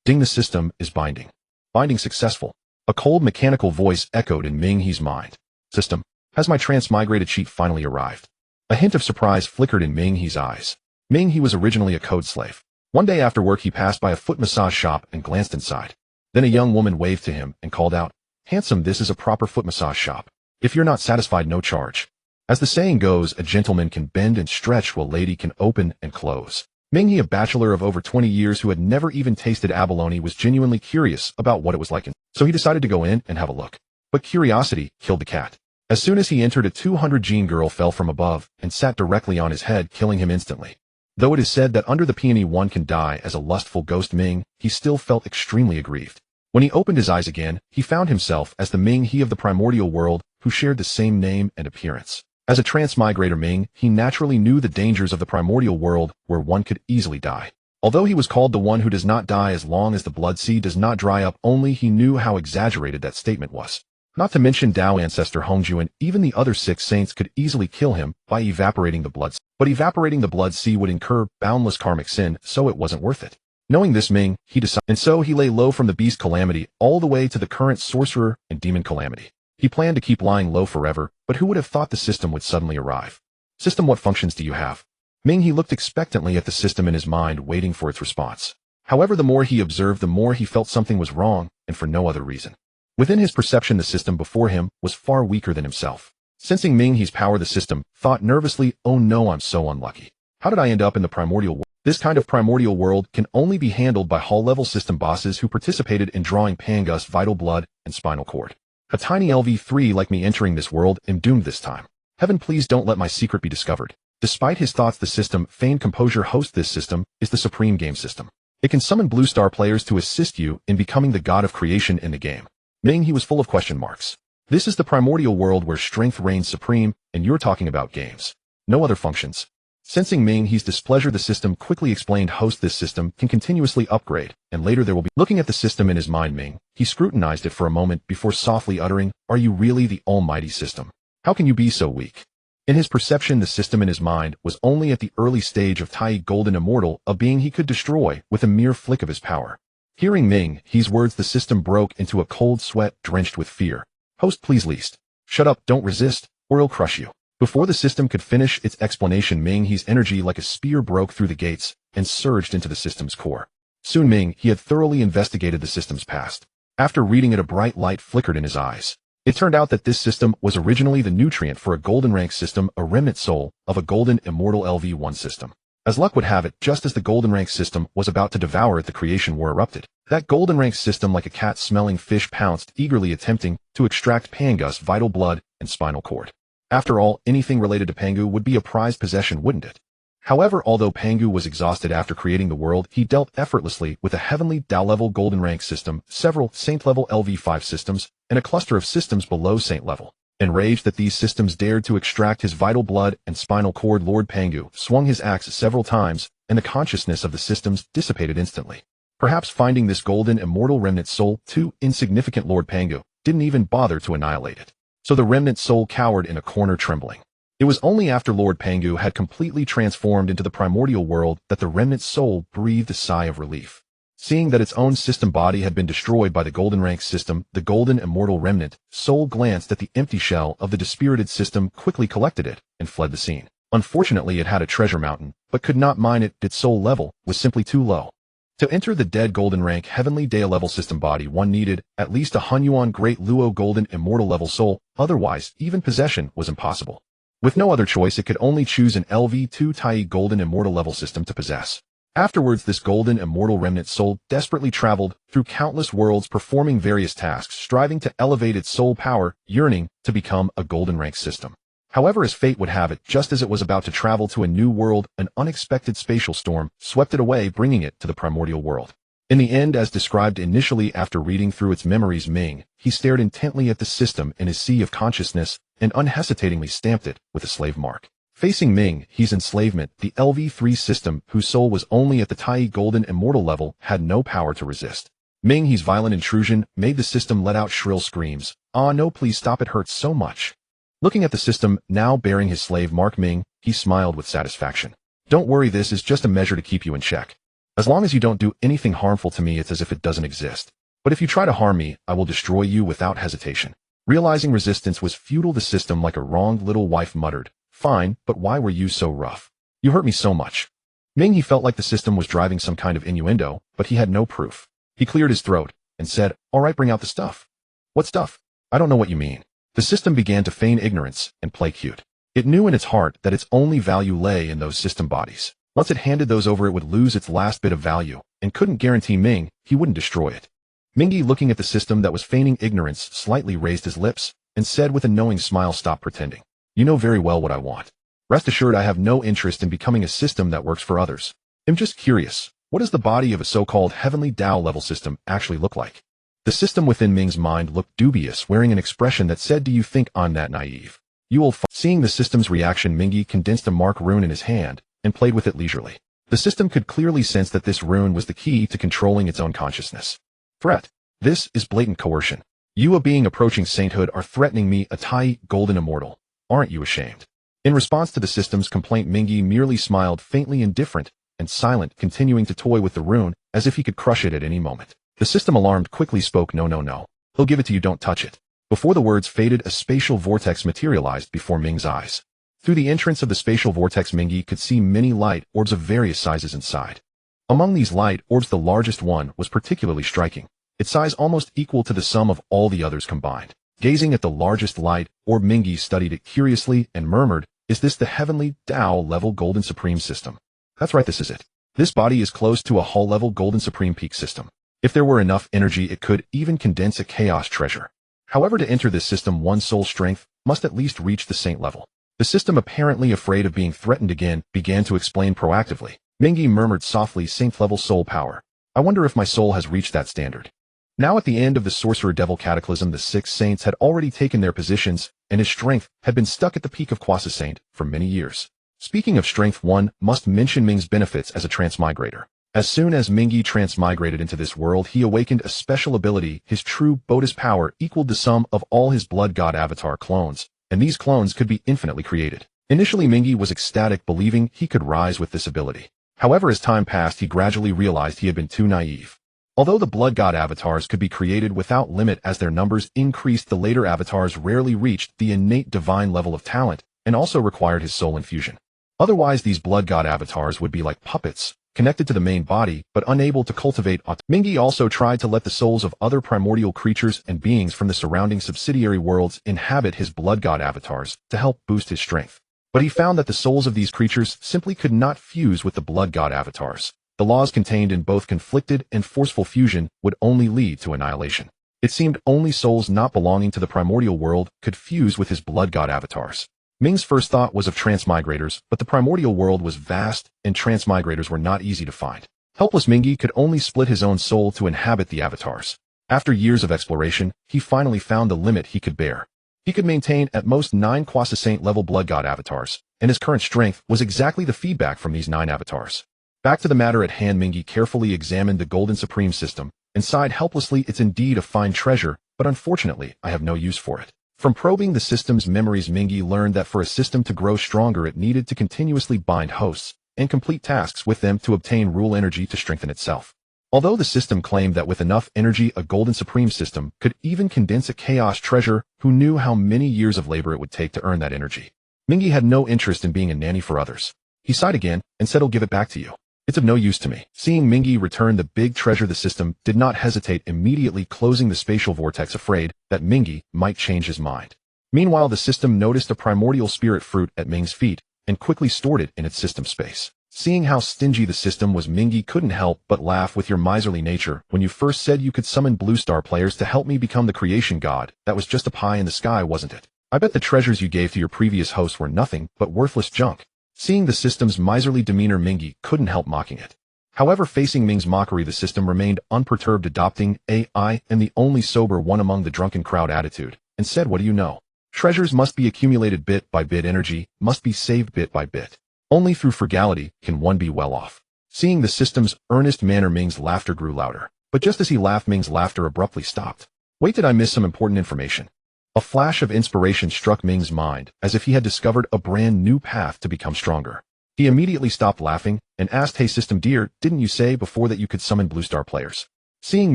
Ding, the system is binding. Binding successful. A cold mechanical voice echoed in Minghe's mind. System, has my transmigrated sheet finally arrived? A hint of surprise flickered in Minghe's eyes. Minghe was originally a code slave. One day after work he passed by a foot massage shop and glanced inside. Then a young woman waved to him and called out, "Handsome, this is a proper foot massage shop. If you're not satisfied, no charge." As the saying goes, a gentleman can bend and stretch while a lady can open and close. Minghe, a bachelor of over 20 years who had never even tasted abalone, was genuinely curious about what it was like, so he decided to go in and have a look. But curiosity killed the cat. As soon as he entered, a 200-gene girl fell from above and sat directly on his head, killing him instantly. Though it is said that under the peony one can die as a lustful ghost Minghe, he still felt extremely aggrieved. When he opened his eyes again, he found himself as the Minghe of the primordial world who shared the same name and appearance. As a transmigrator Minghe, he naturally knew the dangers of the primordial world where one could easily die. Although he was called the one who does not die as long as the blood sea does not dry up, only he knew how exaggerated that statement was. Not to mention Dao ancestor Hongju and even the other 6 saints could easily kill him by evaporating the blood sea. But evaporating the blood sea would incur boundless karmic sin, so it wasn't worth it. Knowing this, Minghe, he decided, and so he lay low from the beast calamity all the way to the current sorcerer and demon calamity. He planned to keep lying low forever, but who would have thought the system would suddenly arrive? System, what functions do you have? Minghe looked expectantly at the system in his mind, waiting for its response. However, the more he observed, the more he felt something was wrong, and for no other reason. Within his perception, the system before him was far weaker than himself. Sensing Minghe's power, the system thought nervously, "Oh no, I'm so unlucky. How did I end up in the primordial world? This kind of primordial world can only be handled by Hall-level system bosses who participated in drawing Pangus vital blood and spinal cord. A tiny LV3 like me entering this world am doomed this time. Heaven, please don't let my secret be discovered." Despite his thoughts, the system feigned composure. Host, this system is the supreme game system. It can summon blue star players to assist you in becoming the god of creation in the game. Minghe was full of question marks. This is the primordial world where strength reigns supreme, and you're talking about games. No other functions. Sensing Minghe's displeasure, the system quickly explained, "Host, this system can continuously upgrade, and later there will be..." Looking at the system in his mind, Minghe, he scrutinized it for a moment before softly uttering, "Are you really the almighty system? How can you be so weak?" In his perception, the system in his mind was only at the early stage of Tai Golden Immortal, a being he could destroy with a mere flick of his power. Hearing Minghe's words, the system broke into a cold sweat, drenched with fear. "Host, please least. Shut up, don't resist, or I'll crush you." Before the system could finish its explanation, Minghe's energy like a spear broke through the gates and surged into the system's core. Soon Minghe had thoroughly investigated the system's past. After reading it, a bright light flickered in his eyes. It turned out that this system was originally the nutrient for a golden rank system, a remnant soul of a golden immortal LV1 system. As luck would have it, just as the golden rank system was about to devour it, the creation war erupted. That golden rank system, like a cat-smelling fish, pounced, eagerly attempting to extract Pangus vital blood and spinal cord. After all, anything related to Pangu would be a prized possession, wouldn't it? However, although Pangu was exhausted after creating the world, he dealt effortlessly with a Heavenly Dao level golden rank system, several Saint level LV5 systems, and a cluster of systems below Saint level. Enraged that these systems dared to extract his vital blood and spinal cord, Lord Pangu swung his axe several times, and the consciousness of the systems dissipated instantly. Perhaps finding this golden immortal remnant soul too insignificant, Lord Pangu didn't even bother to annihilate it. So the remnant soul cowered in a corner, trembling. It was only after Lord Pangu had completely transformed into the primordial world that the remnant soul breathed a sigh of relief. Seeing that its own system body had been destroyed by the golden rank system, the golden immortal remnant soul glanced at the empty shell of the dispirited system, quickly collected it, and fled the scene. Unfortunately, it had a treasure mountain, but could not mine it. Its soul level was simply too low. To enter the dead golden rank Heavenly Dao level system body, one needed at least a Hunyuan Great Luo golden immortal level soul, otherwise even possession was impossible. With no other choice, it could only choose an LV2 Tai golden immortal level system to possess. Afterwards, this golden immortal remnant soul desperately traveled through countless worlds, performing various tasks, striving to elevate its soul power, yearning to become a golden rank system. However, as fate would have it, just as it was about to travel to a new world, an unexpected spatial storm swept it away, bringing it to the primordial world. In the end, as described initially after reading through its memories, Minghe, he stared intently at the system in his sea of consciousness and unhesitatingly stamped it with a slave mark. Facing Minghe's enslavement, the LV3 system, whose soul was only at the Tai golden immortal level, had no power to resist. Minghe's violent intrusion made the system let out shrill screams. "Ah, no, please stop, it hurts so much." Looking at the system, now bearing his slave mark, Minghe, he smiled with satisfaction. "Don't worry, this is just a measure to keep you in check." As long as you don't do anything harmful to me, it's as if it doesn't exist. But if you try to harm me, I will destroy you without hesitation. Realizing resistance was futile, the system like a wronged little wife muttered, "Fine, but why were you so rough? You hurt me so much." Minghe felt like the system was driving some kind of innuendo, but he had no proof. He cleared his throat and said, "All right, bring out the stuff." "What stuff? I don't know what you mean." The system began to feign ignorance and play cute. It knew in its heart that its only value lay in those system bodies. Once it handed those over, it would lose its last bit of value, and couldn't guarantee Minghe he wouldn't destroy it. Minghe, looking at the system that was feigning ignorance, slightly raised his lips and said with a knowing smile, "Stop pretending. You know very well what I want. Rest assured, I have no interest in becoming a system that works for others. I'm just curious, what does the body of a so-called Heavenly Dao level system actually look like?" The system within Minghe's mind looked dubious, wearing an expression that said, "Do you think I'm that naive? You will find." Seeing the system's reaction, Minghe condensed a mark rune in his hand and played with it leisurely. The system could clearly sense that this rune was the key to controlling its own consciousness. Threat. This is blatant coercion. You, a being approaching sainthood, are threatening me, a Tai golden immortal. Aren't you ashamed? In response to the system's complaint, Minghe merely smiled, faintly indifferent and silent, continuing to toy with the rune as if he could crush it at any moment. The system, alarmed, quickly spoke, "No, no, no. He'll give it to you, don't touch it." Before the words faded, a spatial vortex materialized before Minghe's eyes. Through the entrance of the spatial vortex, Minghe could see many light orbs of various sizes inside. Among these light orbs, the largest one was particularly striking, its size almost equal to the sum of all the others combined. Gazing at the largest light orb, Minghe studied it curiously and murmured, "Is this the Heavenly Dao level Golden Supreme system?" "That's right, this is it. This body is close to a hull level Golden Supreme peak system. If there were enough energy, it could even condense a chaos treasure. However, to enter this system, one's soul strength must at least reach the saint level." The system, apparently afraid of being threatened again, began to explain proactively. Minghe murmured softly, "Saint level soul power. I wonder if my soul has reached that standard." Now, at the end of the sorcerer devil cataclysm, the 6 saints had already taken their positions, and his strength had been stuck at the peak of quasi-saint for many years. Speaking of strength, one must mention Minghe's benefits as a transmigrator. As soon as Minghe transmigrated into this world, he awakened a special ability. His true Bodhis power equaled the sum of all his blood god avatar clones, and these clones could be infinitely created. Initially, Minghe was ecstatic, believing he could rise with this ability. However, as time passed, he gradually realized he had been too naive. Although the blood god avatars could be created without limit as their numbers increased, the later avatars rarely reached the innate divine level of talent and also required his soul infusion. Otherwise, these blood god avatars would be like puppets, connected to the main body, but unable to cultivate. Minghe also tried to let the souls of other primordial creatures and beings from the surrounding subsidiary worlds inhabit his blood god avatars to help boost his strength. But he found that the souls of these creatures simply could not fuse with the blood god avatars. The laws contained in both conflicted and forceful fusion would only lead to annihilation. It seemed only souls not belonging to the primordial world could fuse with his blood god avatars. Minghe's first thought was of transmigrators, but the primordial world was vast, and transmigrators were not easy to find. Helpless Minghe could only split his own soul to inhabit the avatars. After years of exploration, he finally found the limit he could bear. He could maintain at most 9 quasi-saint level blood god avatars, and his current strength was exactly the feedback from these 9 avatars. Back to the matter at hand, Minghe carefully examined the Golden Supreme system and sighed helplessly. "It's indeed a fine treasure, but unfortunately, I have no use for it." From probing the system's memories, Minghe learned that for a system to grow stronger, it needed to continuously bind hosts and complete tasks with them to obtain rule energy to strengthen itself. Although the system claimed that with enough energy, a Golden Supreme system could even condense a chaos treasure, who knew how many years of labor it would take to earn that energy? Minghe had no interest in being a nanny for others. He sighed again and said, "I'll give it back to you. It's of no use to me." Seeing Minghe return the big treasure, the system did not hesitate, immediately closing the spatial vortex, afraid that Minghe might change his mind. Meanwhile, the system noticed a primordial spirit fruit at Minghe's feet and quickly stored it in its system space. Seeing how stingy the system was, Minghe couldn't help but laugh. "With your miserly nature, when you first said you could summon blue star players to help me become the creation god, that was just a pie in the sky, wasn't it? I bet the treasures you gave to your previous host were nothing but worthless junk." Seeing the system's miserly demeanor, Minghe couldn't help mocking it. However, facing Minghe's mockery, the system remained unperturbed, adopting "I am the only sober one among the drunken crowd" attitude, and said, "What do you know? Treasures must be accumulated bit by bit, energy must be saved bit by bit. Only through frugality can one be well off." Seeing the system's earnest manner, Minghe's laughter grew louder. But just as he laughed, Minghe's laughter abruptly stopped. "Wait, did I miss some important information?" A flash of inspiration struck Minghe's mind, as if he had discovered a brand new path to become stronger. He immediately stopped laughing and asked, "Hey system dear, didn't you say before that you could summon blue star players?" Seeing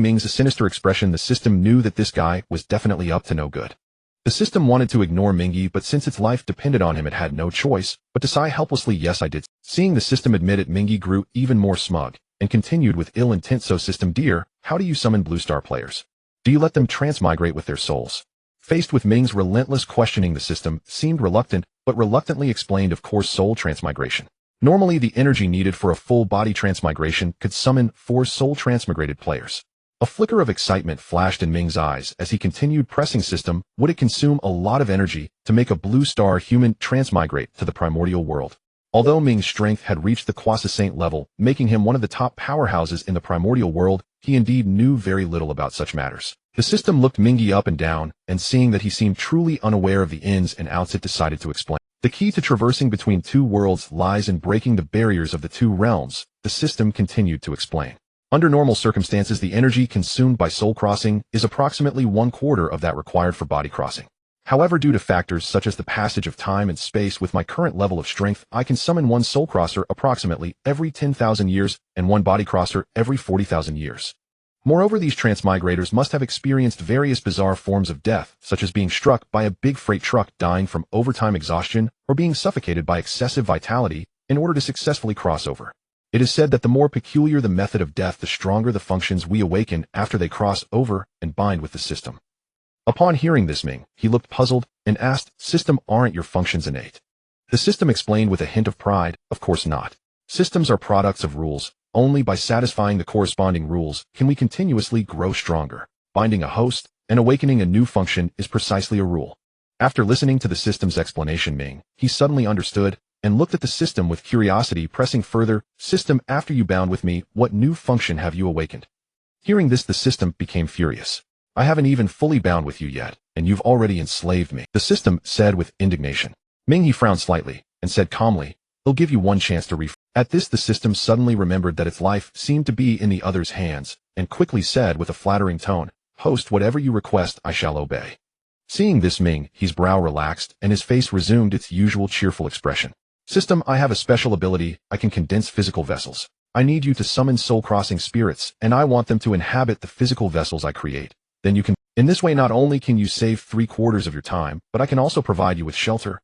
Ming's sinister expression, the system knew that this guy was definitely up to no good. The system wanted to ignore Minghe, but since its life depended on him, it had no choice but to sigh helplessly. "Yes, I did." Seeing the system admit it, Minghe grew even more smug and continued with ill intent, "So system dear, how do you summon blue star players? Do you let them transmigrate with their souls?" Faced with Ming's relentless questioning, the system seemed reluctant, but reluctantly explained, "Of course, soul transmigration. Normally, the energy needed for a full body transmigration could summon 4 soul transmigrated players." A flicker of excitement flashed in Ming's eyes as he continued pressing, "System, would it consume a lot of energy to make a blue star human transmigrate to the primordial world?" Although Ming's strength had reached the quasi-saint level, making him one of the top powerhouses in the primordial world, he indeed knew very little about such matters. The system looked Minghe up and down, and seeing that he seemed truly unaware of the ins and outs, it decided to explain. "The key to traversing between 2 worlds lies in breaking the barriers of the 2 realms," the system continued to explain. "Under normal circumstances, the energy consumed by soul crossing is approximately 1/4 of that required for body crossing. However, due to factors such as the passage of time and space, with my current level of strength, I can summon 1 soul crosser approximately every 10,000 years and 1 body crosser every 40,000 years. Moreover, these transmigrators must have experienced various bizarre forms of death, such as being struck by a big freight truck, dying from overtime exhaustion, or being suffocated by excessive vitality in order to successfully cross over. It is said that the more peculiar the method of death, the stronger the functions we awaken after they cross over and bind with the system." Upon hearing this, Minghe, he looked puzzled and asked, "System, aren't your functions innate?" The system explained with a hint of pride, "Of course not. Systems are products of rules. Only by satisfying the corresponding rules can we continuously grow stronger. Binding a host and awakening a new function is precisely a rule." After listening to the system's explanation, Minghe, he suddenly understood and looked at the system with curiosity, pressing further, "System, after you bound with me, what new function have you awakened?" Hearing this, the system became furious. "I haven't even fully bound with you yet, and you've already enslaved me," the system said with indignation. Minghe frowned slightly and said calmly, "I'll give you 1 chance to refresh." At this, the system suddenly remembered that its life seemed to be in the other's hands, and quickly said with a flattering tone, "Host, whatever you request, I shall obey." Seeing this, Minghe, his brow relaxed and his face resumed its usual cheerful expression. "System, I have a special ability. I can condense physical vessels. I need you to summon soul-crossing spirits, and I want them to inhabit the physical vessels I create. Then you can. In this way, not only can you save 3/4 of your time, but I can also provide you with shelter."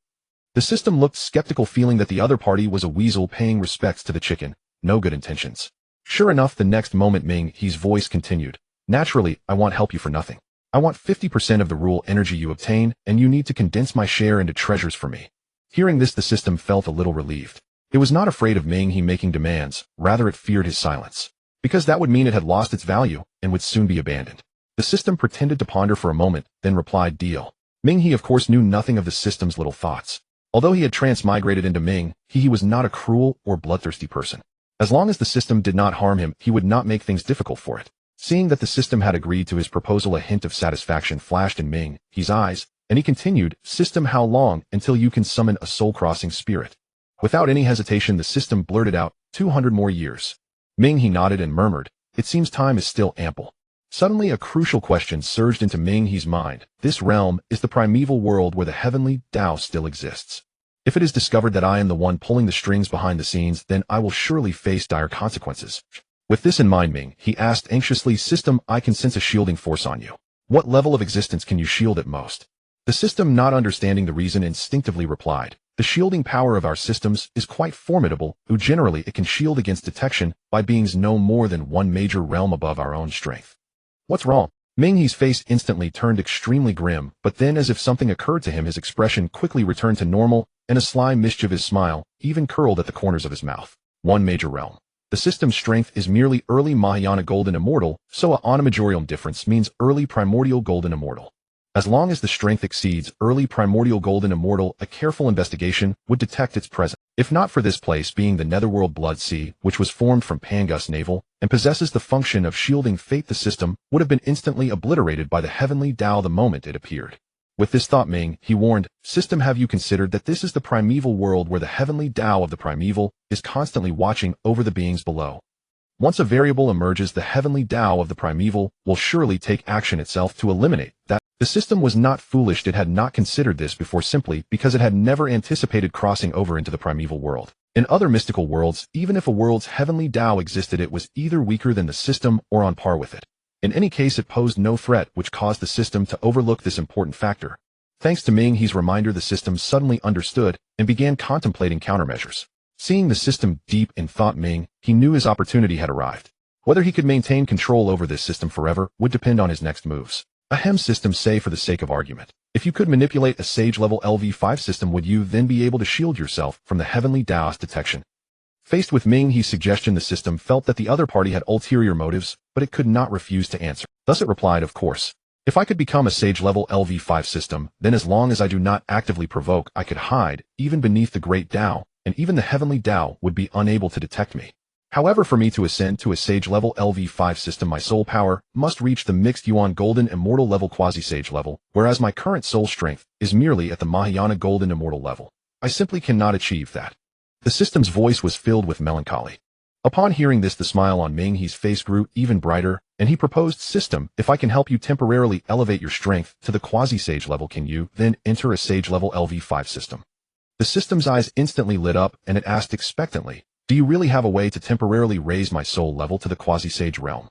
The system looked skeptical, feeling that the other party was a weasel paying respects to the chicken. No good intentions. Sure enough, the next moment, Minghe's voice continued, "Naturally, I won't help you for nothing. I want 50% of the rule energy you obtain, and you need to condense my share into treasures for me." Hearing this, the system felt a little relieved. It was not afraid of Minghe making demands, rather it feared his silence, because that would mean it had lost its value and would soon be abandoned. The system pretended to ponder for a moment, then replied, "Deal." Minghe, of course, knew nothing of the system's little thoughts. Although he had transmigrated into Minghe, he was not a cruel or bloodthirsty person. As long as the system did not harm him, he would not make things difficult for it. Seeing that the system had agreed to his proposal, a hint of satisfaction flashed in Minghe's eyes, and he continued, "System, how long until you can summon a soul-crossing spirit?" Without any hesitation, the system blurted out, 200 more years. Minghe nodded and murmured, "It seems time is still ample." Suddenly, a crucial question surged into Minghe's mind. This realm is the primeval world where the Heavenly Dao still exists. If it is discovered that I am the one pulling the strings behind the scenes, then I will surely face dire consequences. With this in mind, Minghe, he asked anxiously, "System, I can sense a shielding force on you. What level of existence can you shield at most?" The system, not understanding the reason, instinctively replied, "The shielding power of our systems is quite formidable, who generally it can shield against detection by beings no more than 1 major realm above our own strength." "What's wrong?" Minghe's face instantly turned extremely grim, but then, as if something occurred to him, his expression quickly returned to normal, and a sly mischievous smile even curled at the corners of his mouth. 1 major realm. The system's strength is merely early Mahayana Golden Immortal, so a Onamajorium difference means early Primordial Golden Immortal. As long as the strength exceeds early Primordial Golden Immortal, a careful investigation would detect its presence. If not for this place being the Netherworld Blood Sea, which was formed from Pangus Navel, and possesses the function of shielding fate, the system would have been instantly obliterated by the Heavenly Dao the moment it appeared. With this thought, Minghe, he warned, "System, have you considered that this is the primeval world where the Heavenly Dao of the primeval is constantly watching over the beings below? Once a variable emerges, the Heavenly Dao of the primeval will surely take action itself to eliminate that." The system was not foolish. It had not considered this before simply because it had never anticipated crossing over into the primeval world. In other mystical worlds, even if a world's Heavenly Dao existed, it was either weaker than the system or on par with it. In any case, it posed no threat, which caused the system to overlook this important factor. Thanks to Minghe's reminder, the system suddenly understood and began contemplating countermeasures. Seeing the system deep in thought, Minghe knew his opportunity had arrived. Whether he could maintain control over this system forever would depend on his next moves. Ahem, system, say for the sake of argument, if you could manipulate a sage-level LV5 system, would you then be able to shield yourself from the Heavenly Dao's detection? Faced with Minghe's suggestion, the system felt that the other party had ulterior motives, but it could not refuse to answer. Thus it replied, of course. If I could become a sage-level LV5 system, then as long as I do not actively provoke, I could hide, even beneath the great Dao, and even the Heavenly Dao would be unable to detect me. However, for me to ascend to a sage-level LV5 system, my soul power must reach the mixed Yuan golden immortal level quasi-sage level, whereas my current soul strength is merely at the Mahayana golden immortal level. I simply cannot achieve that. The system's voice was filled with melancholy. Upon hearing this, the smile on Minghe's face grew even brighter, and he proposed, system, if I can help you temporarily elevate your strength to the quasi-sage level, can you then enter a sage-level LV5 system? The system's eyes instantly lit up, and it asked expectantly, do you really have a way to temporarily raise my soul level to the quasi-sage realm?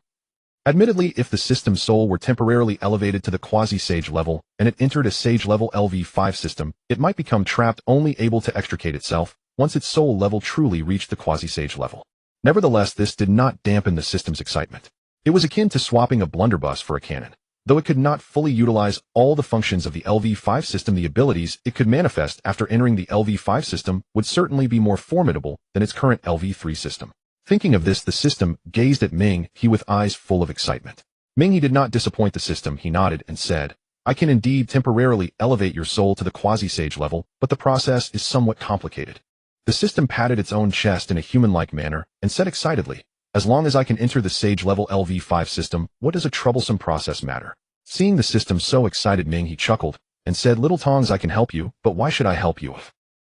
Admittedly, if the system's soul were temporarily elevated to the quasi-sage level, and it entered a sage-level LV5 system, it might become trapped, only able to extricate itself once its soul level truly reached the quasi-sage level. Nevertheless, this did not dampen the system's excitement. It was akin to swapping a blunderbuss for a cannon. Though it could not fully utilize all the functions of the LV5 system, the abilities it could manifest after entering the LV5 system would certainly be more formidable than its current LV3 system. Thinking of this, the system gazed at Minghe with eyes full of excitement. Minghe did not disappoint the system. He nodded and said, I can indeed temporarily elevate your soul to the quasi-sage level, but the process is somewhat complicated. The system patted its own chest in a human-like manner and said excitedly, as long as I can enter the sage-level LV5 system, what does a troublesome process matter? Seeing the system so excited, Minghe chuckled and said, little tongs, I can help you, but why should I help you?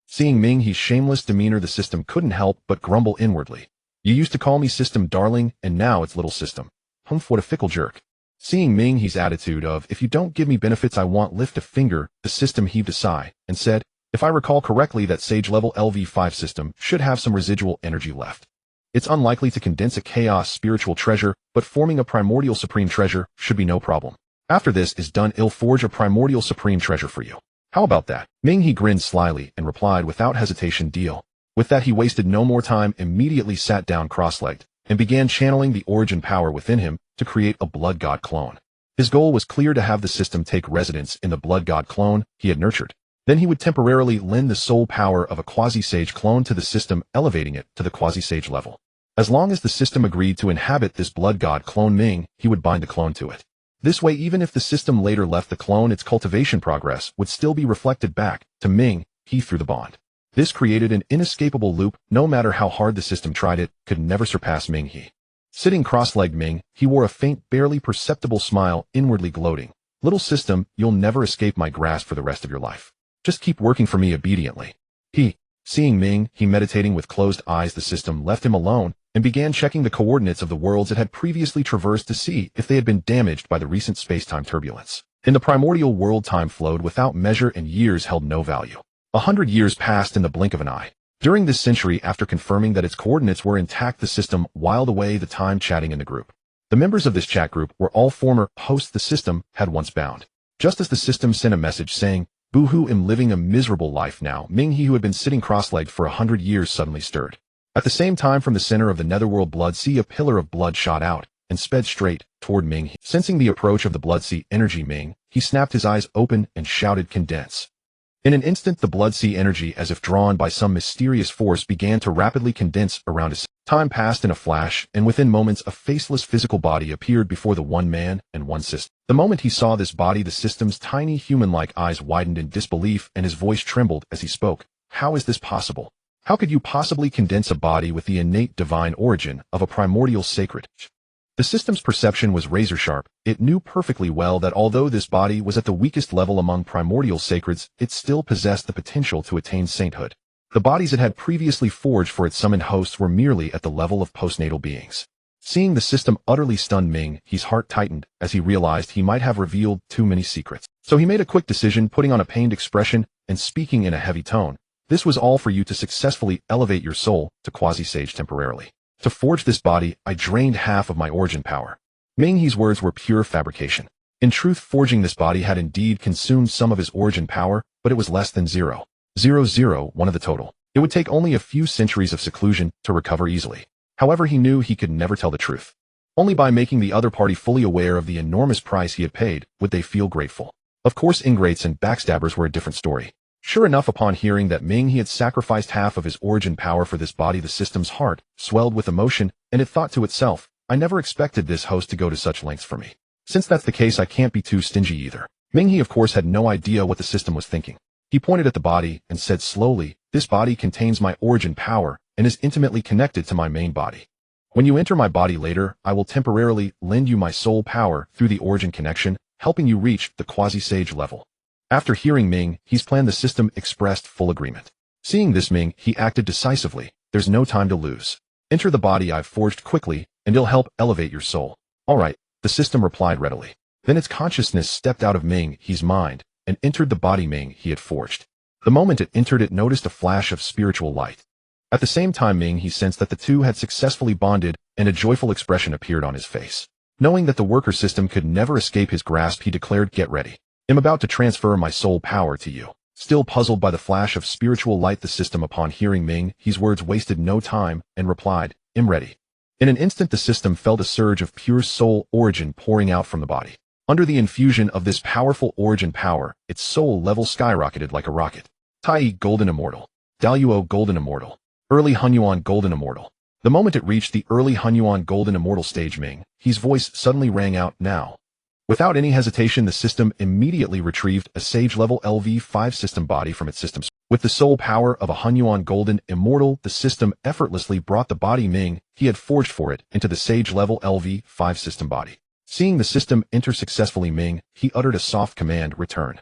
Seeing Minghe's shameless demeanor, the system couldn't help but grumble inwardly. You used to call me system darling, and now it's little system. Humph, what a fickle jerk. Seeing Minghe's attitude of, if you don't give me benefits I won't lift a finger, the system heaved a sigh and said, if I recall correctly, that sage-level LV5 system should have some residual energy left. It's unlikely to condense a chaos spiritual treasure, but forming a primordial supreme treasure should be no problem. After this is done, I'll forge a primordial supreme treasure for you. How about that? Minghe grinned slyly and replied without hesitation, deal. With that, he wasted no more time, immediately sat down cross-legged, and began channeling the origin power within him to create a blood god clone. His goal was clear, to have the system take residence in the blood god clone he had nurtured. Then he would temporarily lend the soul power of a quasi-sage clone to the system, elevating it to the quasi-sage level. As long as the system agreed to inhabit this blood god clone Minghe, he would bind the clone to it. This way, even if the system later left the clone, its cultivation progress would still be reflected back to Minghe through the bond. This created an inescapable loop. No matter how hard the system tried, it could never surpass Minghe. Sitting cross-legged, Minghe wore a faint, barely perceptible smile, inwardly gloating. Little system, you'll never escape my grasp for the rest of your life. Just keep working for me obediently. Seeing Minghe meditating with closed eyes, the system left him alone and began checking the coordinates of the worlds it had previously traversed to see if they had been damaged by the recent space-time turbulence. In the primordial world, time flowed without measure and years held no value. 100 years passed in the blink of an eye. During this century, after confirming that its coordinates were intact, the system whiled away the time chatting in the group. The members of this chat group were all former hosts the system had once bound. Just as the system sent a message saying, Boo-hoo, am living a miserable life now, Minghe, who had been sitting cross-legged for 100 years, suddenly stirred. At the same time, from the center of the netherworld blood sea, a pillar of blood shot out and sped straight toward Minghe. Sensing the approach of the blood sea energy, Minghe snapped his eyes open and shouted, condense. In an instant, the blood sea energy, as if drawn by some mysterious force, began to rapidly condense around his. Time passed in a flash, and within moments a faceless physical body appeared before the one man and one system. The moment he saw this body, the system's tiny human-like eyes widened in disbelief, and his voice trembled as he spoke. How is this possible? How could you possibly condense a body with the innate divine origin of a primordial sacred? The system's perception was razor-sharp. It knew perfectly well that although this body was at the weakest level among primordial sacreds, it still possessed the potential to attain sainthood. The bodies it had previously forged for its summoned hosts were merely at the level of postnatal beings. Seeing the system utterly stunned Minghe, his heart tightened as he realized he might have revealed too many secrets. So he made a quick decision, putting on a pained expression and speaking in a heavy tone. This was all for you to successfully elevate your soul to quasi-sage temporarily. To forge this body, I drained half of my origin power. Minghe's words were pure fabrication. In truth, forging this body had indeed consumed some of his origin power, but it was less than 0.001 of the total. It would take only a few centuries of seclusion to recover easily. However, he knew he could never tell the truth. Only by making the other party fully aware of the enormous price he had paid would they feel grateful. Of course, ingrates and backstabbers were a different story. Sure enough, upon hearing that Minghe had sacrificed half of his origin power for this body, the system's heart swelled with emotion, and it thought to itself, I never expected this host to go to such lengths for me. Since that's the case, I can't be too stingy either. Minghe, of course, had no idea what the system was thinking. He pointed at the body and said slowly, this body contains my origin power and is intimately connected to my main body. When you enter my body later, I will temporarily lend you my soul power through the origin connection, helping you reach the quasi-sage level. After hearing Minghe's plan, the system expressed full agreement. Seeing this, Minghe acted decisively. There's no time to lose. Enter the body I've forged quickly, and it'll help elevate your soul. All right, the system replied readily. Then its consciousness stepped out of Minghe's mind and entered the body Minghe had forged. The moment it entered, it noticed a flash of spiritual light. At the same time, Minghe sensed that the two had successfully bonded, and a joyful expression appeared on his face. Knowing that the worker system could never escape his grasp, he declared, get ready. I'm about to transfer my soul power to you. Still puzzled by the flash of spiritual light, the system, upon hearing Minghe's words, wasted no time and replied, I'm ready. In an instant, the system felt a surge of pure soul origin pouring out from the body. Under the infusion of this powerful origin power, its soul level skyrocketed like a rocket. Tai Golden Immortal. Daluo Golden Immortal. Early Hunyuan Golden Immortal. The moment it reached the early Hunyuan Golden Immortal stage, Minghe's voice suddenly rang out, now. Without any hesitation, the system immediately retrieved a sage-level LV5 system body from its systems. With the soul power of a Hunyuan Golden Immortal, the system effortlessly brought the body Minghe had forged for it into the sage-level LV5 system body. Seeing the system enter successfully, Minghe uttered a soft command, return.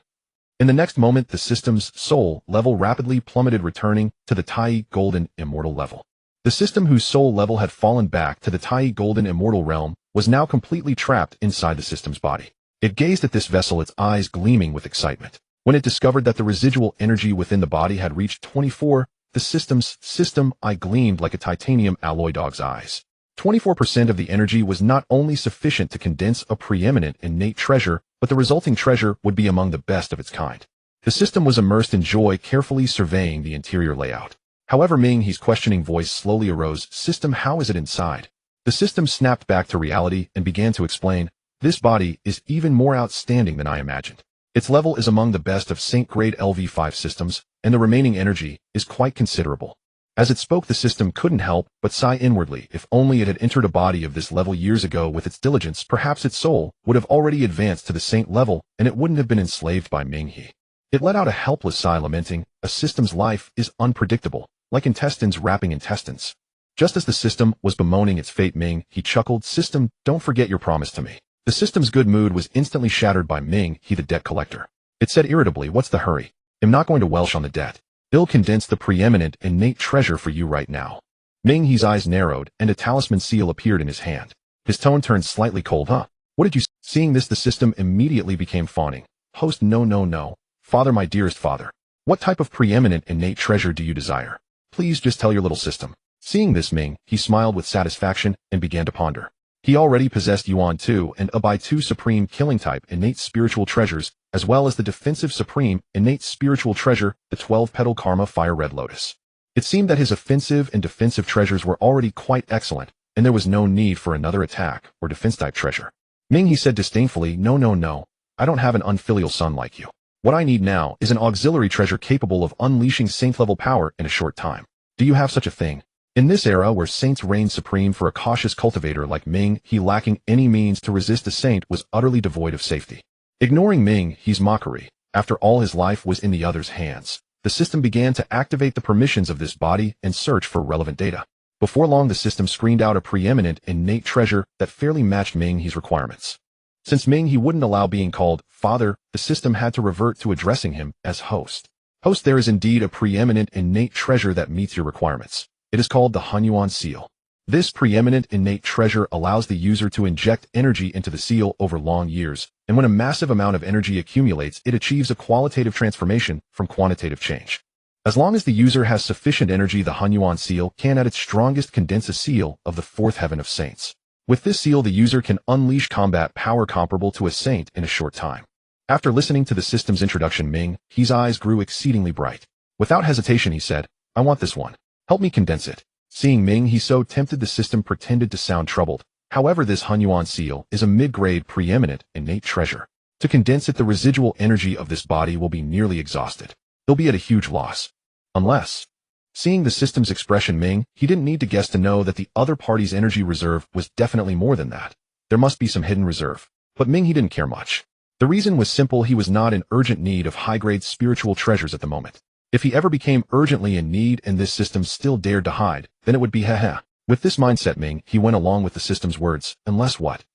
In the next moment, the system's soul level rapidly plummeted, returning to the Tai Golden Immortal level. The system, whose soul level had fallen back to the Tai Golden Immortal realm, was now completely trapped inside the system's body. It gazed at this vessel, its eyes gleaming with excitement. When it discovered that the residual energy within the body had reached 24, the system's eye gleamed like a titanium alloy dog's eyes. 24% of the energy was not only sufficient to condense a preeminent innate treasure, but the resulting treasure would be among the best of its kind. The system was immersed in joy, carefully surveying the interior layout. However, Minghe's questioning voice slowly arose, system, how is it inside? The system snapped back to reality and began to explain, this body is even more outstanding than I imagined. Its level is among the best of Saint-grade LV5 systems, and the remaining energy is quite considerable. As it spoke, the system couldn't help but sigh inwardly. If only it had entered a body of this level years ago with its diligence, perhaps its soul would have already advanced to the saint level, and it wouldn't have been enslaved by Minghe. It let out a helpless sigh, lamenting, a system's life is unpredictable, like intestines wrapping intestines. Just as the system was bemoaning its fate, Minghe chuckled, system, don't forget your promise to me. The system's good mood was instantly shattered by Minghe, the debt collector. It said irritably, what's the hurry? I'm not going to welsh on the debt. I'll condense the preeminent innate treasure for you right now. Minghe's eyes narrowed, and a talisman seal appeared in his hand. His tone turned slightly cold. What did you say? Seeing this, the system immediately became fawning. Host, no. Father, my dearest father. What type of preeminent innate treasure do you desire? Please just tell your little system. Seeing this, Minghe smiled with satisfaction and began to ponder. He already possessed Yuan 2 and Abai 2 supreme killing type innate spiritual treasures, as well as the defensive supreme innate spiritual treasure, the 12-petal karma fire red lotus. It seemed that his offensive and defensive treasures were already quite excellent, and there was no need for another attack or defense type treasure. Minghe said disdainfully, no. I don't have an unfilial son like you. What I need now is an auxiliary treasure capable of unleashing saint-level power in a short time. Do you have such a thing? In this era where saints reigned supreme, for a cautious cultivator like Minghe, lacking any means to resist a saint was utterly devoid of safety. Ignoring Minghe's mockery, after all his life was in the other's hands, the system began to activate the permissions of this body and search for relevant data. Before long, the system screened out a preeminent innate treasure that fairly matched Minghe's requirements. Since Minghe wouldn't allow being called father, the system had to revert to addressing him as host. Host, there is indeed a preeminent innate treasure that meets your requirements. It is called the Hunyuan seal. This preeminent innate treasure allows the user to inject energy into the seal over long years, and when a massive amount of energy accumulates, it achieves a qualitative transformation from quantitative change. As long as the user has sufficient energy, the Hunyuan seal can at its strongest condense a seal of the fourth heaven of saints. With this seal, the user can unleash combat power comparable to a saint in a short time. After listening to the system's introduction, Minghe's eyes grew exceedingly bright. Without hesitation, he said, "I want this one. Help me condense it." Seeing Minghe so tempted, the system pretended to sound troubled. However, this Hunyuan seal is a mid-grade preeminent innate treasure. To condense it, the residual energy of this body will be nearly exhausted. He'll be at a huge loss. Unless... Seeing the system's expression, he didn't need to guess to know that the other party's energy reserve was definitely more than that. There must be some hidden reserve. But Minghe didn't care much. The reason was simple: he was not in urgent need of high-grade spiritual treasures at the moment. If he ever became urgently in need and this system still dared to hide, then it would be heh. With this mindset, he went along with the system's words, "Unless what?"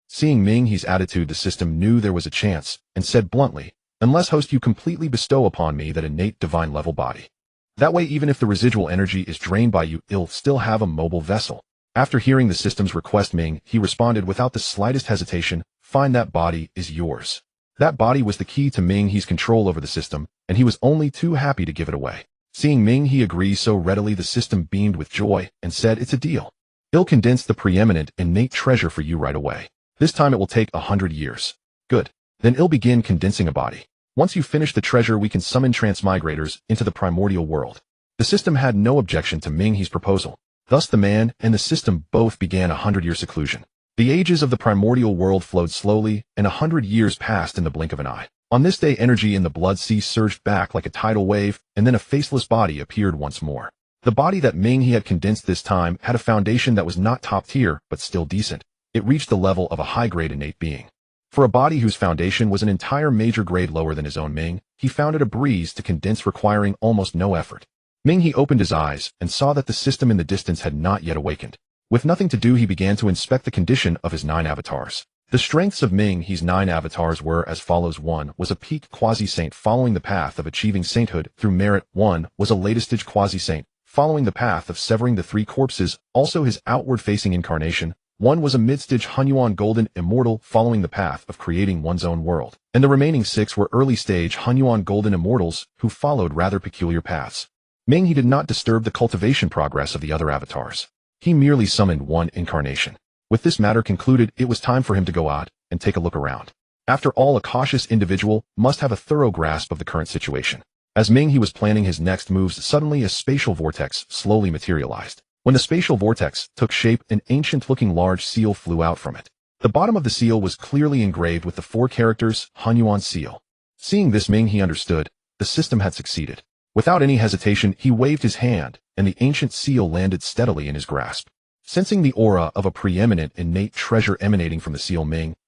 Seeing Minghe's attitude, the system knew there was a chance, and said bluntly, "Unless, host, you completely bestow upon me that innate divine level body. That way, even if the residual energy is drained by you, you'll still have a mobile vessel." After hearing the system's request, he responded without the slightest hesitation, "Fine, that body is yours." That body was the key to Minghe's control over the system, and he was only too happy to give it away. Seeing Minghe agree so readily, the system beamed with joy and said, "It's a deal. I'll condense the preeminent innate treasure for you right away. This time it will take 100 years. Good. Then I'll begin condensing a body. Once you finish the treasure, we can summon transmigrators into the primordial world." The system had no objection to Minghe's proposal. Thus the man and the system both began a 100-year seclusion. The ages of the primordial world flowed slowly, and 100 years passed in the blink of an eye. On this day, energy in the blood sea surged back like a tidal wave, and then a faceless body appeared once more. The body that Minghe had condensed this time had a foundation that was not top tier, but still decent. It reached the level of a high-grade innate being. For a body whose foundation was an entire major grade lower than his own, he found it a breeze to condense, requiring almost no effort. Minghe opened his eyes and saw that the system in the distance had not yet awakened. With nothing to do, he began to inspect the condition of his 9 avatars. The strengths of Minghe's 9 avatars were as follows. 1 was a peak quasi-saint following the path of achieving sainthood through merit. 1 was a later-stage quasi-saint following the path of severing the 3 corpses, also his outward-facing incarnation. 1 was a mid-stage Hunyuan golden immortal following the path of creating one's own world. And the remaining 6 were early-stage Hunyuan golden immortals who followed rather peculiar paths. Minghe did not disturb the cultivation progress of the other avatars. He merely summoned 1 incarnation. With this matter concluded, it was time for him to go out and take a look around. After all, a cautious individual must have a thorough grasp of the current situation. As Minghe was planning his next moves, suddenly a spatial vortex slowly materialized. When the spatial vortex took shape, an ancient-looking large seal flew out from it. The bottom of the seal was clearly engraved with the 4 characters, Hunyuan seal. Seeing this, Minghe understood. The system had succeeded. Without any hesitation, he waved his hand, and the ancient seal landed steadily in his grasp. Sensing the aura of a preeminent innate treasure emanating from the seal,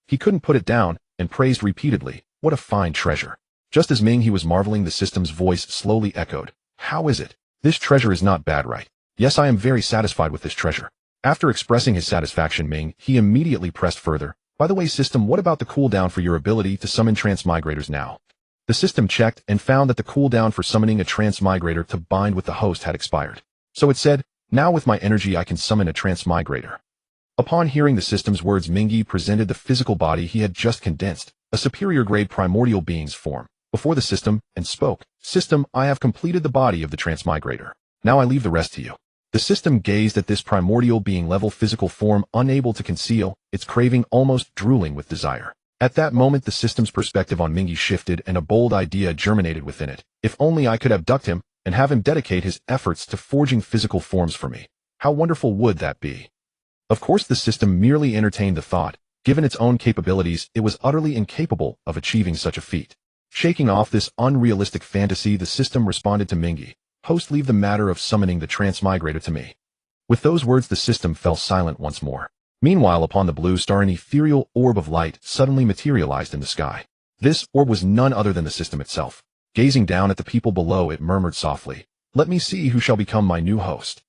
he couldn't put it down, and praised repeatedly, "What a fine treasure." Just as Minghe was marveling, the system's voice slowly echoed, "How is it? This treasure is not bad, right? Yes, I am very satisfied with this treasure." After expressing his satisfaction, he immediately pressed further, "By the way, system, what about the cooldown for your ability to summon transmigrators now?" The system checked and found that the cooldown for summoning a transmigrator to bind with the host had expired. So it said, "Now with my energy I can summon a transmigrator." Upon hearing the system's words, Minghe presented the physical body he had just condensed, a superior grade primordial being's form, before the system, and spoke, "System, I have completed the body of the transmigrator. Now I leave the rest to you." The system gazed at this primordial being level physical form, unable to conceal its craving, almost drooling with desire. At that moment, the system's perspective on Minghe shifted and a bold idea germinated within it. If only I could abduct him and have him dedicate his efforts to forging physical forms for me. How wonderful would that be? Of course, the system merely entertained the thought. Given its own capabilities, it was utterly incapable of achieving such a feat. Shaking off this unrealistic fantasy, the system responded to Minghe, "Host, leave the matter of summoning the transmigrator to me." With those words, the system fell silent once more. Meanwhile, upon the blue star, an ethereal orb of light suddenly materialized in the sky. This orb was none other than the system itself. Gazing down at the people below, it murmured softly, "Let me see who shall become my new host."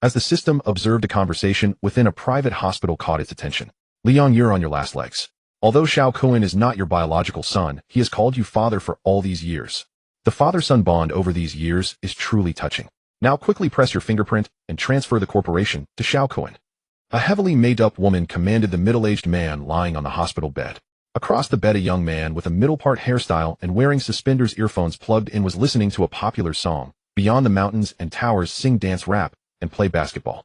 As the system observed, a conversation within a private hospital caught its attention. "Liang, you're on your last legs. Although Xiao Kuan is not your biological son, he has called you father for all these years. The father-son bond over these years is truly touching. Now quickly press your fingerprint and transfer the corporation to Xiao Kuan." A heavily made-up woman commanded the middle-aged man lying on the hospital bed. Across the bed, a young man with a middle-part hairstyle and wearing suspenders, earphones plugged in, was listening to a popular song, beyond the mountains and towers, sing, dance, rap, and play basketball.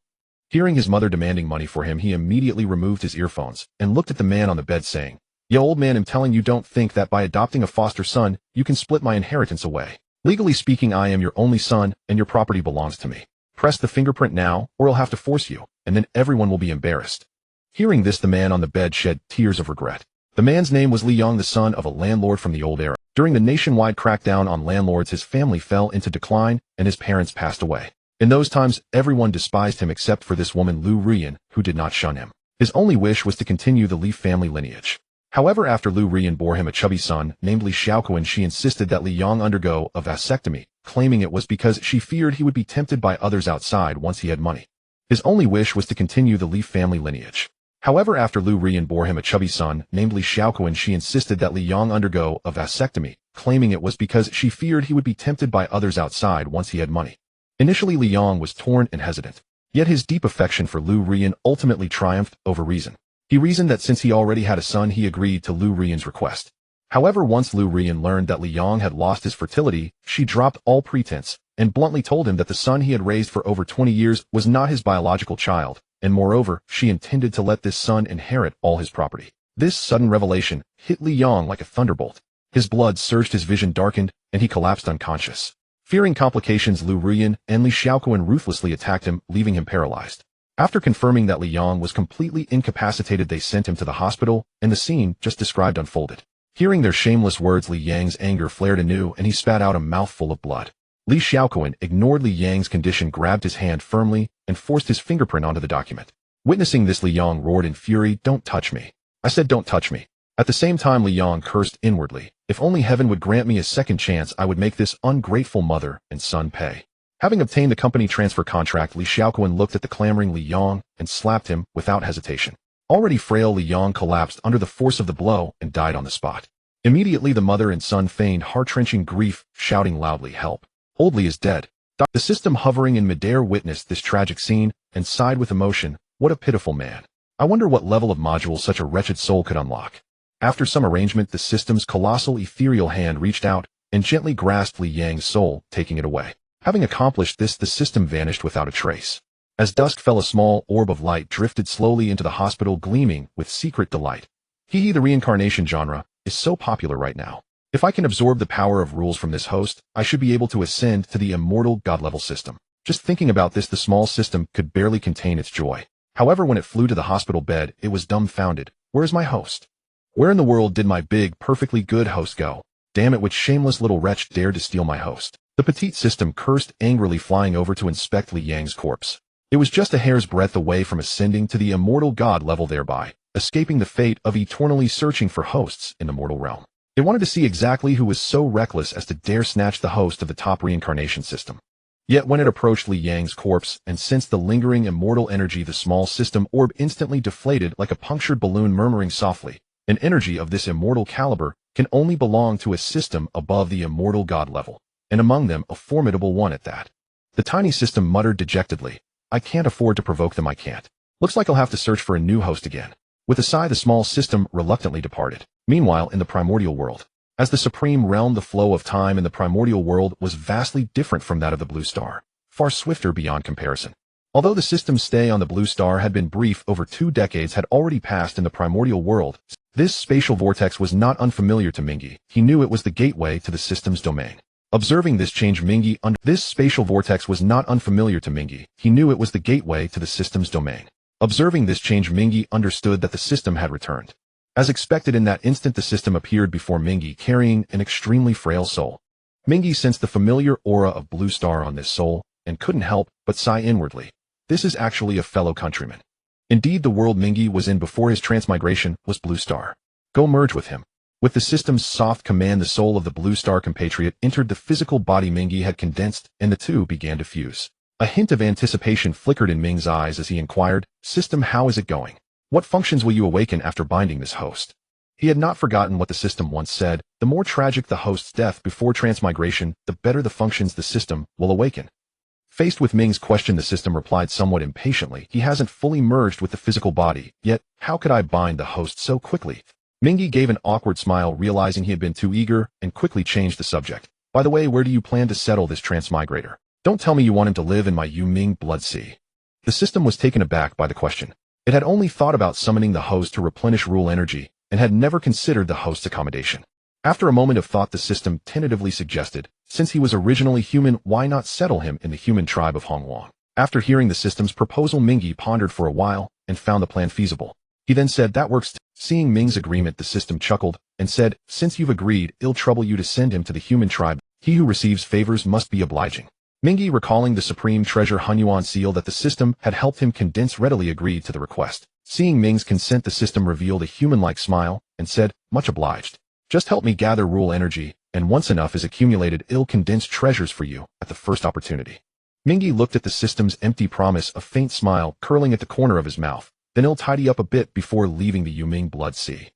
Hearing his mother demanding money for him, he immediately removed his earphones and looked at the man on the bed saying, "Yo, old man, I'm telling you, don't think that by adopting a foster son, you can split my inheritance away. Legally speaking, I am your only son, and your property belongs to me. Press the fingerprint now, or I'll have to force you, and then everyone will be embarrassed." Hearing this, the man on the bed shed tears of regret. The man's name was Li Yong, the son of a landlord from the old era. During the nationwide crackdown on landlords, his family fell into decline, and his parents passed away. In those times, everyone despised him except for this woman Lu Rian, who did not shun him. His only wish was to continue the Li family lineage. However, after Lu Rian bore him a chubby son named Li Xiaoquan, she insisted that Li Yong undergo a vasectomy, claiming it was because she feared he would be tempted by others outside once he had money. His only wish was to continue the Li family lineage. However, after Lu Rian bore him a chubby son named Li Xiaoquan, she insisted that Li Yong undergo a vasectomy, claiming it was because she feared he would be tempted by others outside once he had money. Initially, Li Yong was torn and hesitant, yet his deep affection for Lu Rian ultimately triumphed over reason. He reasoned that since he already had a son, he agreed to Lu Rian's request. However, once Lu Rian learned that Li Yong had lost his fertility, she dropped all pretense and bluntly told him that the son he had raised for over 20 years was not his biological child, and moreover, she intended to let this son inherit all his property. This sudden revelation hit Li Yong like a thunderbolt. His blood surged, his vision darkened, and he collapsed unconscious. Fearing complications, Lu Rian and Li Xiaoquan ruthlessly attacked him, leaving him paralyzed. After confirming that Li Yong was completely incapacitated, they sent him to the hospital, and the scene just described unfolded. Hearing their shameless words, Li Yang's anger flared anew, and he spat out a mouthful of blood. Li Xiaoquan ignored Li Yang's condition, grabbed his hand firmly, and forced his fingerprint onto the document. Witnessing this, Li Yong roared in fury, "Don't touch me. I said don't touch me." At the same time, Li Yong cursed inwardly. If only heaven would grant me a second chance, I would make this ungrateful mother and son pay. Having obtained the company transfer contract, Li Xiaoquan looked at the clamoring Li Yong and slapped him without hesitation. Already frail, Li Yong collapsed under the force of the blow and died on the spot. Immediately, the mother and son feigned heart-wrenching grief, shouting loudly, "Help! Old Li is dead." The system, hovering in midair, witnessed this tragic scene and sighed with emotion. What a pitiful man. I wonder what level of module such a wretched soul could unlock. After some arrangement, the system's colossal ethereal hand reached out and gently grasped Li Yang's soul, taking it away. Having accomplished this, the system vanished without a trace. As dusk fell, a small orb of light drifted slowly into the hospital, gleaming with secret delight. The reincarnation genre is so popular right now. If I can absorb the power of rules from this host, I should be able to ascend to the immortal god-level system. Just thinking about this, the small system could barely contain its joy. However, when it flew to the hospital bed, it was dumbfounded. Where is my host? Where in the world did my big, perfectly good host go? Damn it, which shameless little wretch dared to steal my host? The petite system cursed angrily, flying over to inspect Li Yang's corpse. It was just a hair's breadth away from ascending to the immortal god level, thereby escaping the fate of eternally searching for hosts in the mortal realm. It wanted to see exactly who was so reckless as to dare snatch the host of the top reincarnation system. Yet when it approached Li Yang's corpse and sensed the lingering immortal energy, the small system orb instantly deflated like a punctured balloon, murmuring softly, "An energy of this immortal caliber can only belong to a system above the immortal god level, and among them a formidable one at that." The tiny system muttered dejectedly, "I can't afford to provoke them, I can't. Looks like I'll have to search for a new host again." With a sigh, the small system reluctantly departed. Meanwhile, in the primordial world, as the supreme realm, the flow of time in the primordial world was vastly different from that of the blue star, far swifter beyond comparison. Although the system's stay on the blue star had been brief, over 2 decades had already passed in the primordial world. This spatial vortex was not unfamiliar to Minghe. He knew it was the gateway to the system's domain. Observing this change, Minghe This spatial vortex was not unfamiliar to Minghe. He knew it was the gateway to the system's domain. Observing this change, Minghe understood that the system had returned. As expected, in that instant the system appeared before Minghe, carrying an extremely frail soul. Minghe sensed the familiar aura of blue star on this soul, and couldn't help but sigh inwardly. This is actually a fellow countryman. Indeed, the world Minghe was in before his transmigration was blue star. Go merge with him. With the system's soft command, the soul of the blue star compatriot entered the physical body Minghe had condensed, and the two began to fuse. A hint of anticipation flickered in Ming's eyes as he inquired, "System, how is it going? What functions will you awaken after binding this host?" He had not forgotten what the system once said: the more tragic the host's death before transmigration, the better the functions the system will awaken. Faced with Ming's question, the system replied somewhat impatiently, "He hasn't fully merged with the physical body yet. How could I bind the host so quickly?" Minghe gave an awkward smile, realizing he had been too eager, and quickly changed the subject. "By the way, where do you plan to settle this transmigrator?" Don't tell me you want him to live in my Ming blood sea. The system was taken aback by the question. It had only thought about summoning the host to replenish rule energy and had never considered the host's accommodation. After a moment of thought, the system tentatively suggested, since he was originally human, why not settle him in the human tribe of Hongwang? After hearing the system's proposal, Minghe pondered for a while and found the plan feasible. He then said, that works. Seeing Ming's agreement, the system chuckled and said, since you've agreed, it'll trouble you to send him to the human tribe. He who receives favors must be obliging. Minghe, recalling the supreme treasure Hunyuan seal that the system had helped him condense, readily agreed to the request. Seeing Ming's consent, the system revealed a human-like smile and said, much obliged. Just help me gather rule energy, and once enough is accumulated, it'll condense treasures for you at the first opportunity. Minghe looked at the system's empty promise, a faint smile curling at the corner of his mouth. Then he'll tidy up a bit before leaving the Ming blood sea.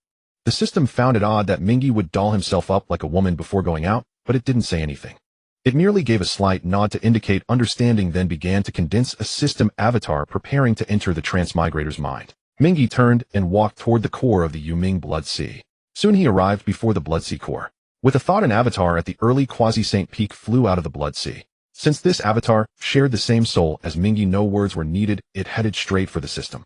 The system found it odd that Minghe would doll himself up like a woman before going out, but it didn't say anything. It merely gave a slight nod to indicate understanding, then began to condense a system avatar preparing to enter the transmigrator's mind. Minghe turned and walked toward the core of the Ming blood sea. Soon he arrived before the blood sea core. With a thought, an avatar at the early quasi-saint peak flew out of the blood sea. Since this avatar shared the same soul as Minghe, no words were needed, it headed straight for the system.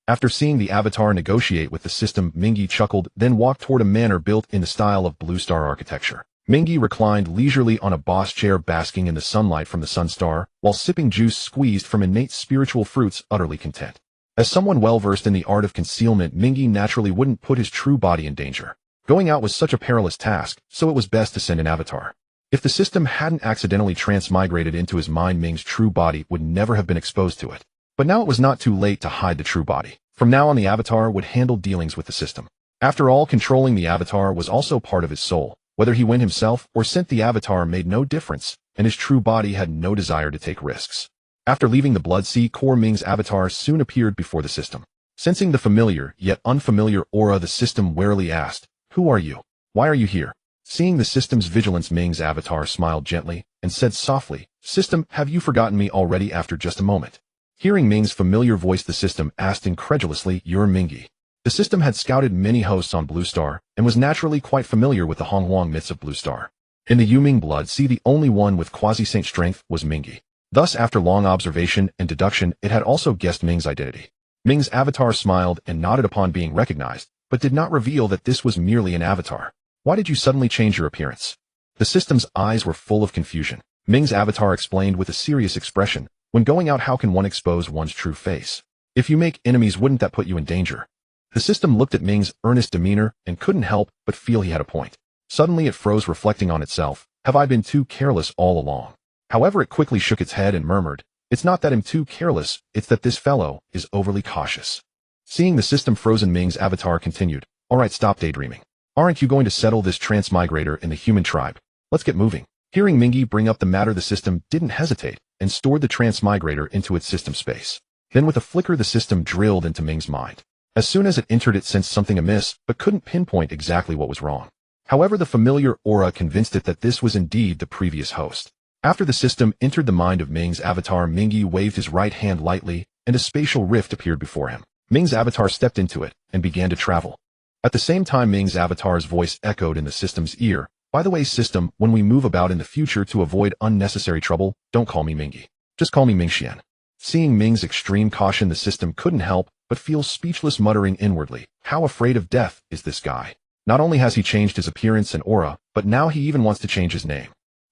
After seeing the avatar negotiate with the system, Minghe chuckled, then walked toward a manor built in the style of Blue Star architecture. Minghe reclined leisurely on a boss chair, basking in the sunlight from the sun star, while sipping juice squeezed from innate spiritual fruits, utterly content. As someone well-versed in the art of concealment, Minghe naturally wouldn't put his true body in danger. Going out was such a perilous task, so it was best to send an avatar. If the system hadn't accidentally transmigrated into his mind, Ming's true body would never have been exposed to it. But now it was not too late to hide the true body. From now on, the avatar would handle dealings with the system. After all, controlling the avatar was also part of his soul. Whether he went himself or sent the avatar made no difference, and his true body had no desire to take risks. After leaving the blood sea core, Ming's avatar soon appeared before the system. Sensing the familiar yet unfamiliar aura, the system warily asked, "Who are you? Why are you here?" Seeing the system's vigilance, Ming's avatar smiled gently and said softly, "System, have you forgotten me already?" After just a moment, hearing Ming's familiar voice, the system asked incredulously, "You're Minghe?" The system had scouted many hosts on Blue Star and was naturally quite familiar with the Hongwang myths of Blue Star. In the Ming blood sea, the only one with quasi-saint strength was Minghe. Thus, after long observation and deduction, it had also guessed Ming's identity. Ming's avatar smiled and nodded upon being recognized, but did not reveal that this was merely an avatar. "Why did you suddenly change your appearance?" The system's eyes were full of confusion. Ming's avatar explained with a serious expression, "When going out, how can one expose one's true face? If you make enemies, wouldn't that put you in danger?" The system looked at Ming's earnest demeanor and couldn't help but feel he had a point. Suddenly it froze, reflecting on itself. "Have I been too careless all along?" However, it quickly shook its head and murmured, "It's not that I'm too careless, it's that this fellow is overly cautious." Seeing the system frozen, Ming's avatar continued, "All right, stop daydreaming. Aren't you going to settle this transmigrator in the human tribe? Let's get moving." Hearing Minghe bring up the matter, the system didn't hesitate and stored the transmigrator into its system space. Then with a flicker, the system drilled into Ming's mind. As soon as it entered, it sensed something amiss, but couldn't pinpoint exactly what was wrong. However, the familiar aura convinced it that this was indeed the previous host. After the system entered the mind of Ming's avatar, Minghe waved his right hand lightly, and a spatial rift appeared before him. Ming's avatar stepped into it and began to travel. At the same time, Ming's avatar's voice echoed in the system's ear, "By the way, system, when we move about in the future to avoid unnecessary trouble, don't call me Minghe. Just call me Mingxian." Seeing Ming's extreme caution, the system couldn't help but feel speechless, muttering inwardly, "How afraid of death is this guy? Not only has he changed his appearance and aura, but now he even wants to change his name."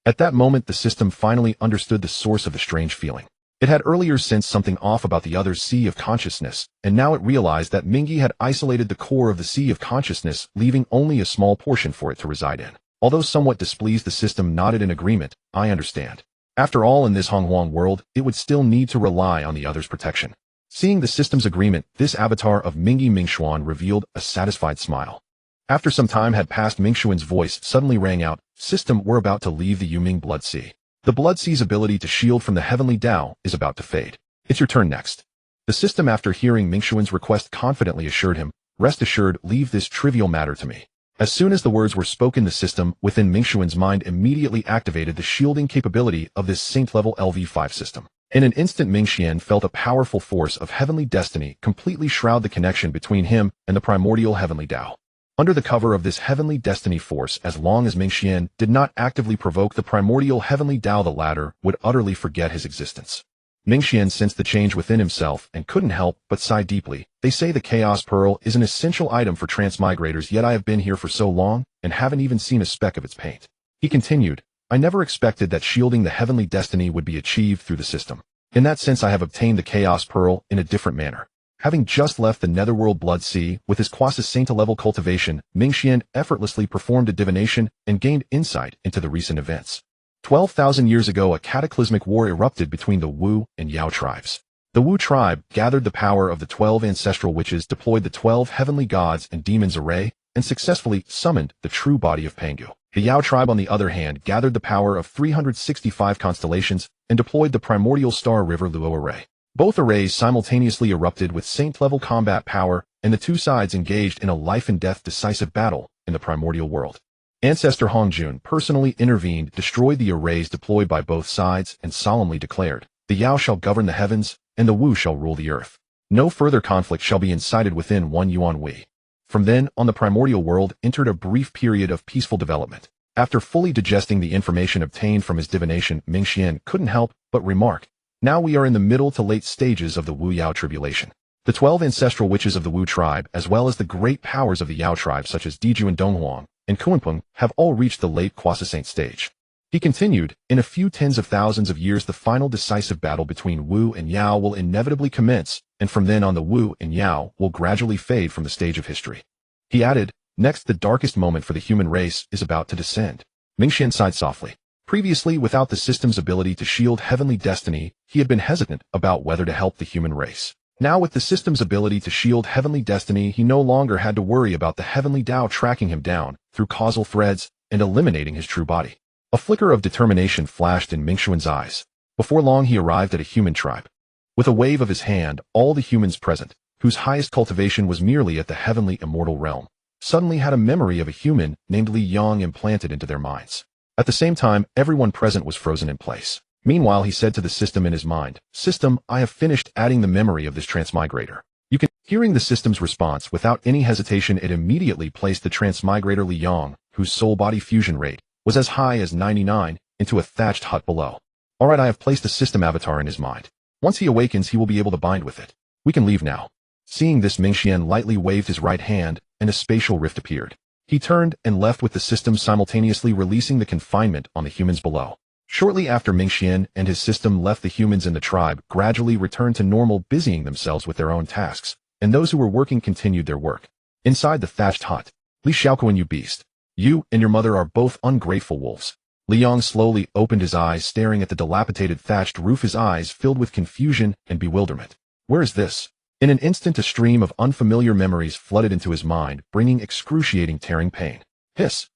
At that moment, the system finally understood the source of the strange feeling. It had earlier sensed something off about the other's sea of consciousness, and now it realized that Minghe had isolated the core of the sea of consciousness, leaving only a small portion for it to reside in. Although somewhat displeased, the system nodded in agreement. "I understand. After all, in this Hongwang world, it would still need to rely on the other's protection." Seeing the system's agreement, this avatar of Minghe Mingxuan revealed a satisfied smile. After some time had passed, Mingxuan's voice suddenly rang out, "System, we're about to leave the Ming blood sea. The blood sea's ability to shield from the Heavenly Dao is about to fade. It's your turn next." The system, after hearing Mingxuan's request, confidently assured him, "Rest assured, leave this trivial matter to me." As soon as the words were spoken, the system within Mingxuan's mind immediately activated the shielding capability of this saint-level LV5 system. In an instant, Mingxian felt a powerful force of heavenly destiny completely shroud the connection between him and the primordial Heavenly Dao. Under the cover of this heavenly destiny force, as long as Minghe did not actively provoke the primordial Heavenly Dao, the latter would utterly forget his existence. Minghe sensed the change within himself and couldn't help but sigh deeply. They say the Chaos Pearl is an essential item for transmigrators, yet I have been here for so long and haven't even seen a speck of its paint. He continued, I never expected that shielding the heavenly destiny would be achieved through the system. In that sense, I have obtained the Chaos Pearl in a different manner. Having just left the netherworld blood sea with his quasi-saint level cultivation, Minghe effortlessly performed a divination and gained insight into the recent events. 12,000 years ago, a cataclysmic war erupted between the Wu and Yao tribes. The Wu tribe gathered the power of the 12 ancestral witches, deployed the 12 heavenly gods and demons array, and successfully summoned the true body of Pangu. The Yao tribe, on the other hand, gathered the power of 365 constellations and deployed the primordial star river Luo array. Both arrays simultaneously erupted with saint-level combat power, and the two sides engaged in a life-and-death decisive battle in the primordial world. Ancestor Hongjun personally intervened, destroyed the arrays deployed by both sides, and solemnly declared, the Yao shall govern the heavens, and the Wu shall rule the earth. No further conflict shall be incited within one Yuan Wei. From then on, the primordial world entered a brief period of peaceful development. After fully digesting the information obtained from his divination, Minghe couldn't help but remark, now we are in the middle to late stages of the Wu Yao tribulation. The 12 ancestral witches of the Wu tribe, as well as the great powers of the Yao tribe such as Diju and Donghuang and Kunpeng, have all reached the late quasi-saint stage. He continued, in a few tens of thousands of years the final decisive battle between Wu and Yao will inevitably commence, and from then on the Wu and Yao will gradually fade from the stage of history. He added, next the darkest moment for the human race is about to descend. Minghe sighed softly. Previously, without the system's ability to shield heavenly destiny, he had been hesitant about whether to help the human race. Now, with the system's ability to shield heavenly destiny, he no longer had to worry about the Heavenly Dao tracking him down through causal threads and eliminating his true body. A flicker of determination flashed in Mingxuan's eyes. Before long, he arrived at a human tribe. With a wave of his hand, all the humans present, whose highest cultivation was merely at the heavenly immortal realm, suddenly had a memory of a human named Li Yang implanted into their minds. At the same time, everyone present was frozen in place. Meanwhile, he said to the system in his mind, System, I have finished adding the memory of this transmigrator. You can. Hearing the system's response, without any hesitation, it immediately placed the transmigrator Li Yang, whose soul-body fusion rate was as high as 99, into a thatched hut below. Alright, I have placed the system avatar in his mind. Once he awakens, he will be able to bind with it. We can leave now. Seeing this, Minghe lightly waved his right hand, and a spatial rift appeared. He turned and left with the system simultaneously releasing the confinement on the humans below. Shortly after, Minghe and his system left, the humans in the tribe gradually returned to normal, busying themselves with their own tasks, and those who were working continued their work. Inside the thatched hut, Li Xiaokuan, you beast. You and your mother are both ungrateful wolves. Li Yang slowly opened his eyes, staring at the dilapidated thatched roof, his eyes filled with confusion and bewilderment. Where is this? In an instant, a stream of unfamiliar memories flooded into his mind, bringing excruciating, tearing pain. Hiss!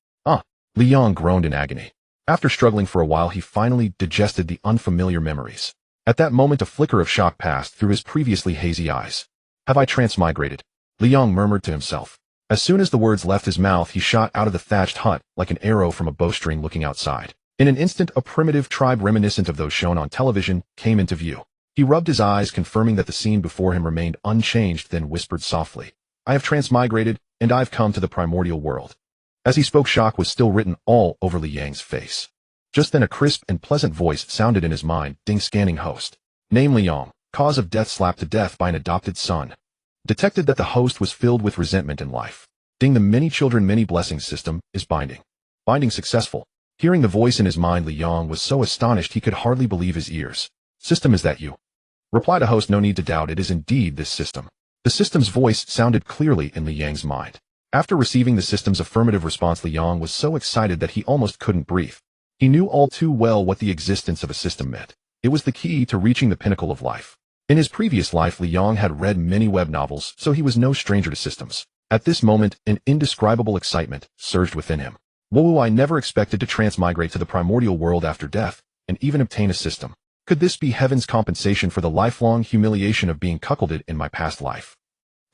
Li Yang groaned in agony. After struggling for a while, he finally digested the unfamiliar memories. At that moment, a flicker of shock passed through his previously hazy eyes. Have I transmigrated? Li Yang murmured to himself. As soon as the words left his mouth, he shot out of the thatched hut like an arrow from a bowstring, looking outside. In an instant, a primitive tribe reminiscent of those shown on television came into view. He rubbed his eyes, confirming that the scene before him remained unchanged, then whispered softly, I have transmigrated, and I've come to the primordial world. As he spoke, shock was still written all over Li Yang's face. Just then a crisp and pleasant voice sounded in his mind, ding, scanning host. Name Li Yang, cause of death, slapped to death by an adopted son. Detected that the host was filled with resentment in life. Ding, the many children, many blessings system is binding. Binding successful. Hearing the voice in his mind, Li Yang was so astonished he could hardly believe his ears. System, is that you? Reply to host, no need to doubt, it is indeed this system. The system's voice sounded clearly in Li Yang's mind. After receiving the system's affirmative response, Li Yang was so excited that he almost couldn't breathe. He knew all too well what the existence of a system meant. It was the key to reaching the pinnacle of life. In his previous life, Li Yang had read many web novels, so he was no stranger to systems. At this moment, an indescribable excitement surged within him. Whoa, I never expected to transmigrate to the primordial world after death, and even obtain a system. Could this be heaven's compensation for the lifelong humiliation of being cuckolded in my past life?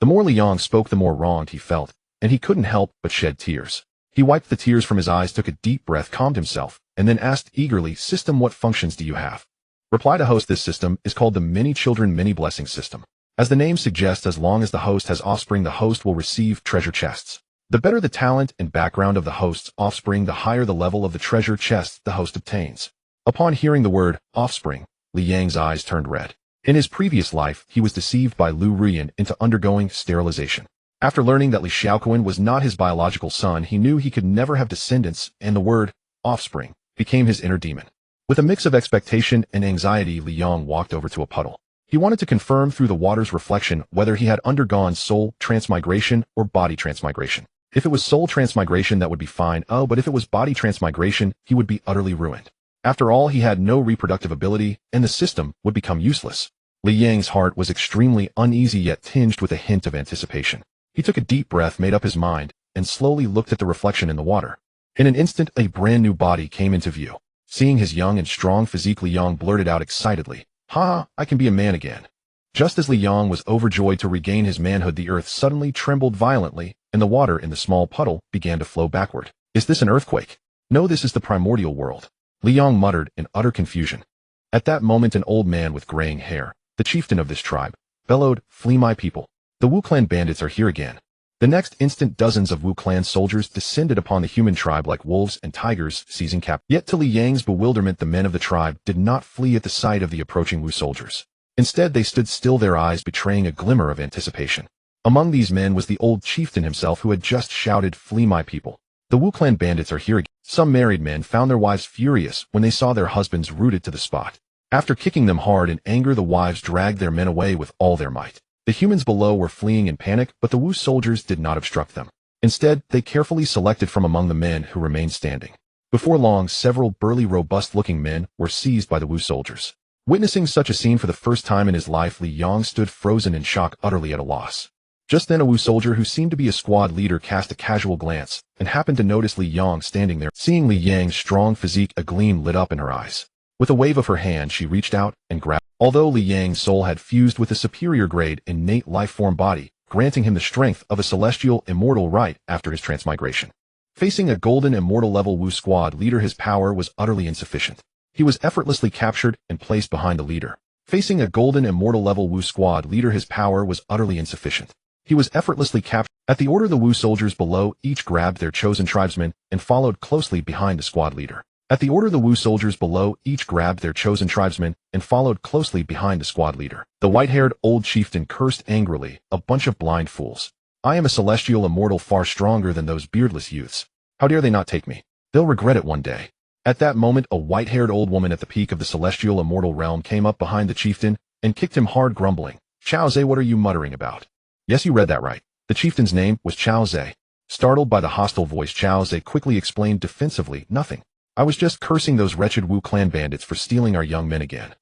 The more Li Yang spoke, the more wronged he felt, and he couldn't help but shed tears. He wiped the tears from his eyes, took a deep breath, calmed himself, and then asked eagerly, System, what functions do you have? Reply to host, this system is called the Many Children, Many Blessings system. As the name suggests, as long as the host has offspring, the host will receive treasure chests. The better the talent and background of the host's offspring, the higher the level of the treasure chest the host obtains. Upon hearing the word offspring, Li Yang's eyes turned red. In his previous life, he was deceived by Lu Rian into undergoing sterilization. After learning that Li Xiaoquan was not his biological son, he knew he could never have descendants, and the word offspring became his inner demon. With a mix of expectation and anxiety, Li Yang walked over to a puddle. He wanted to confirm through the water's reflection whether he had undergone soul transmigration or body transmigration. If it was soul transmigration, that would be fine. But if it was body transmigration, he would be utterly ruined. After all, he had no reproductive ability, and the system would become useless. Li Yang's heart was extremely uneasy, yet tinged with a hint of anticipation. He took a deep breath, made up his mind, and slowly looked at the reflection in the water. In an instant, a brand new body came into view. Seeing his young and strong physique, Li Yang blurted out excitedly, "Ha! I can be a man again." Just as Li Yang was overjoyed to regain his manhood, the earth suddenly trembled violently, and the water in the small puddle began to flow backward. "Is this an earthquake?" "No, this is the primordial world," Li Yang muttered in utter confusion. At that moment, an old man with graying hair, the chieftain of this tribe, bellowed, "Flee, my people. The Wu clan bandits are here again." The next instant, dozens of Wu clan soldiers descended upon the human tribe like wolves and tigers, seizing captives. Yet to Li Yang's bewilderment, the men of the tribe did not flee at the sight of the approaching Wu soldiers. Instead, they stood still, their eyes betraying a glimmer of anticipation. Among these men was the old chieftain himself, who had just shouted, "Flee, my people. The Wu clan bandits are here again." Some married men found their wives furious when they saw their husbands rooted to the spot. After kicking them hard in anger, the wives dragged their men away with all their might. The humans below were fleeing in panic, but the Wu soldiers did not obstruct them. Instead, they carefully selected from among the men who remained standing. Before long, several burly, robust-looking men were seized by the Wu soldiers. Witnessing such a scene for the first time in his life, Li Yang stood frozen in shock, utterly at a loss. Just then, a Wu soldier who seemed to be a squad leader cast a casual glance and happened to notice Li Yang standing there. Seeing Li Yang's strong physique, a gleam lit up in her eyes. With a wave of her hand, she reached out and grabbed. Although Li Yang's soul had fused with a superior grade innate life-form body, granting him the strength of a celestial immortal right after his transmigration. Facing a golden immortal level Wu squad leader, his power was utterly insufficient. He was effortlessly captured and placed behind the leader. Facing a golden immortal level Wu squad leader, his power was utterly insufficient. He was effortlessly captured. At the order, the Wu soldiers below each grabbed their chosen tribesmen and followed closely behind the squad leader. At the order, the Wu soldiers below each grabbed their chosen tribesmen and followed closely behind the squad leader. The white-haired old chieftain cursed angrily, "A bunch of blind fools. I am a celestial immortal far stronger than those beardless youths. How dare they not take me? They'll regret it one day." At that moment, a white-haired old woman at the peak of the celestial immortal realm came up behind the chieftain and kicked him hard, grumbling, "Chao Zhe, what are you muttering about?" "Yes, you read that right. The chieftain's name was Chao Zhe." Startled by the hostile voice, Chao Zhe quickly explained defensively, "Nothing. I was just cursing those wretched Wu clan bandits for stealing our young men again."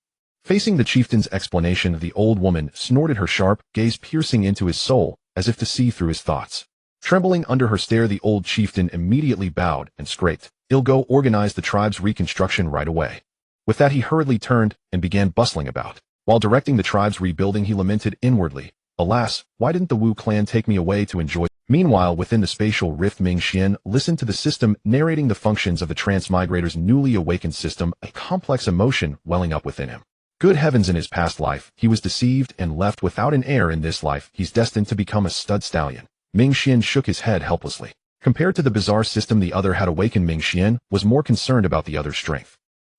Facing the chieftain's explanation, the old woman snorted, her sharp gaze piercing into his soul as if to see through his thoughts. Trembling under her stare, the old chieftain immediately bowed and scraped, "I'll go organize the tribe's reconstruction right away." With that, he hurriedly turned and began bustling about. While directing the tribe's rebuilding, he lamented inwardly, "Alas, why didn't the Wu clan take me away to enjoy?" Meanwhile, within the spatial rift, Minghe listened to the system narrating the functions of the Transmigrator's newly awakened system, a complex emotion welling up within him. Good heavens, in his past life, he was deceived and left without an heir. In this life, he's destined to become a stud stallion. Minghe shook his head helplessly. Compared to the bizarre system the other had awakened, Minghe was more concerned about the other's strength.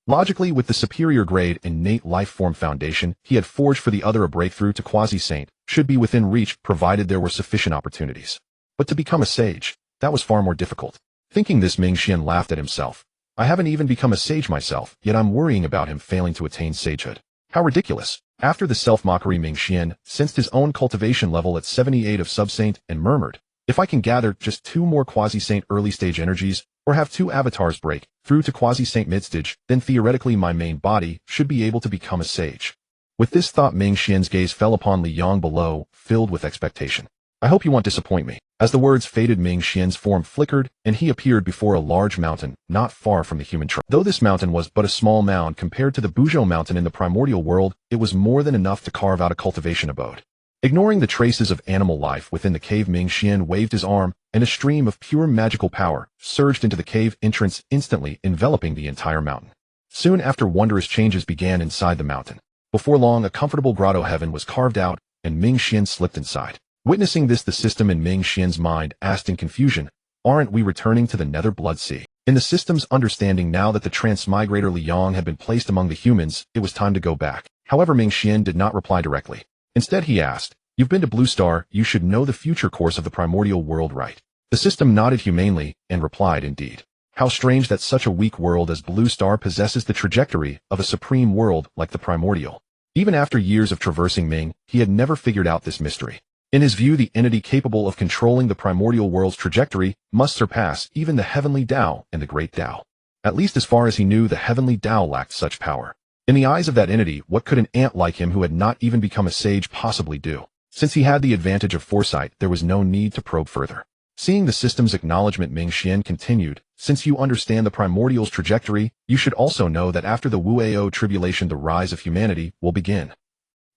Logically, with the superior grade innate life-form foundation he had forged for the other, a breakthrough to quasi-saint should be within reach, provided there were sufficient opportunities. But to become a sage, that was far more difficult. Thinking this, Minghe laughed at himself. "I haven't even become a sage myself, yet I'm worrying about him failing to attain sagehood. How ridiculous." After the self-mockery, Minghe sensed his own cultivation level at 78 of sub-saint and murmured, "If I can gather just 2 more quasi-saint early-stage energies, or have 2 avatars break through to quasi-saint mid-stage, then theoretically my main body should be able to become a sage." With this thought, Minghe's gaze fell upon Li Yang below, filled with expectation. "I hope you won't disappoint me." As the words faded, Minghe's form flickered, and he appeared before a large mountain, not far from the human tribe. Though this mountain was but a small mound compared to the Buzhou mountain in the primordial world, it was more than enough to carve out a cultivation abode. Ignoring the traces of animal life within the cave, Minghe waved his arm, and a stream of pure magical power surged into the cave entrance, instantly enveloping the entire mountain. Soon after, wondrous changes began inside the mountain. Before long, a comfortable grotto heaven was carved out, and Minghe slipped inside. Witnessing this, the system in Ming Xian's mind asked in confusion, aren't we returning to the Nether Blood Sea? In the system's understanding, now that the transmigrator Liang had been placed among the humans, it was time to go back. However, Ming Xian did not reply directly. Instead, he asked, you've been to Blue Star, you should know the future course of the primordial world, right? The system nodded humanely and replied, indeed. How strange that such a weak world as Blue Star possesses the trajectory of a supreme world like the primordial. Even after years of traversing Ming, he had never figured out this mystery. In his view, the entity capable of controlling the primordial world's trajectory must surpass even the Heavenly Dao and the Great Dao. At least as far as he knew, the Heavenly Dao lacked such power. In the eyes of that entity, what could an ant like him who had not even become a sage possibly do? Since he had the advantage of foresight, there was no need to probe further. Seeing the system's acknowledgement, Ming Xian continued, since you understand the primordial's trajectory, you should also know that after the Wu-Ao tribulation, the rise of humanity will begin.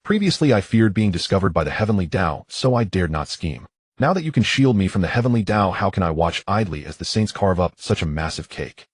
Previously, I feared being discovered by the Heavenly Dao, so I dared not scheme. Now that you can shield me from the Heavenly Dao, how can I watch idly as the saints carve up such a massive cake?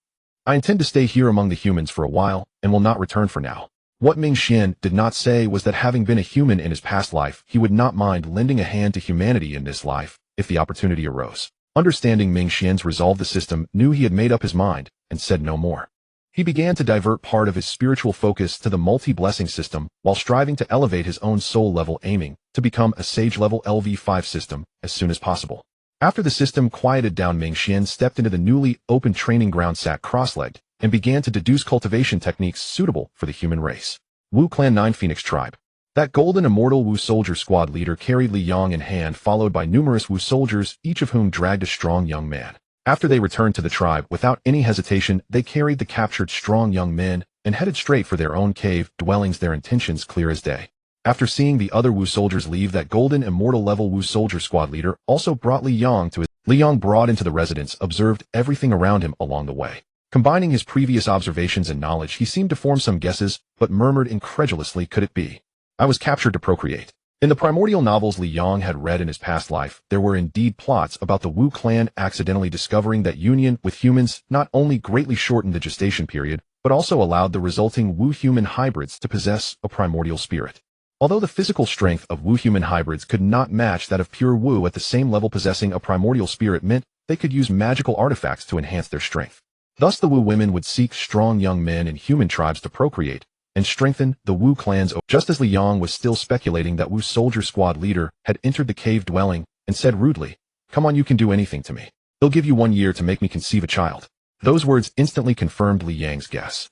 I intend to stay here among the humans for a while, and will not return for now. What Ming Xian did not say was that having been a human in his past life, he would not mind lending a hand to humanity in this life, if the opportunity arose. Understanding Ming Xian's resolve, the system knew he had made up his mind, and said no more. He began to divert part of his spiritual focus to the multi-blessing system, while striving to elevate his own soul level, aiming to become a sage-level LV5 system as soon as possible. After the system quieted down, Ming Xian stepped into the newly opened training ground, sat cross-legged, and began to deduce cultivation techniques suitable for the human race. Wu Clan 9 Phoenix Tribe. That golden immortal Wu soldier squad leader carried Liang in hand, followed by numerous Wu soldiers, each of whom dragged a strong young man. After they returned to the tribe, without any hesitation, they carried the captured strong young men and headed straight for their own cave dwellings, their intentions clear as day. After seeing the other Wu soldiers leave, that golden immortal level Wu soldier squad leader also brought Liang to his. Liang brought into the residence, observed everything around him along the way. Combining his previous observations and knowledge, he seemed to form some guesses, but murmured incredulously, could it be? I was captured to procreate. In the primordial novels Liang had read in his past life, there were indeed plots about the Wu clan accidentally discovering that union with humans not only greatly shortened the gestation period, but also allowed the resulting Wu-human hybrids to possess a primordial spirit. Although the physical strength of Wu-human hybrids could not match that of pure Wu, at the same level possessing a primordial spirit meant they could use magical artifacts to enhance their strength. Thus the Wu women would seek strong young men in human tribes to procreate, and strengthen the Wu clans. Just as Liang was still speculating, that Wu soldier squad leader had entered the cave dwelling and said rudely, come on, you can do anything to me. They'll give you 1 year to make me conceive a child. Those words instantly confirmed Liang's guess.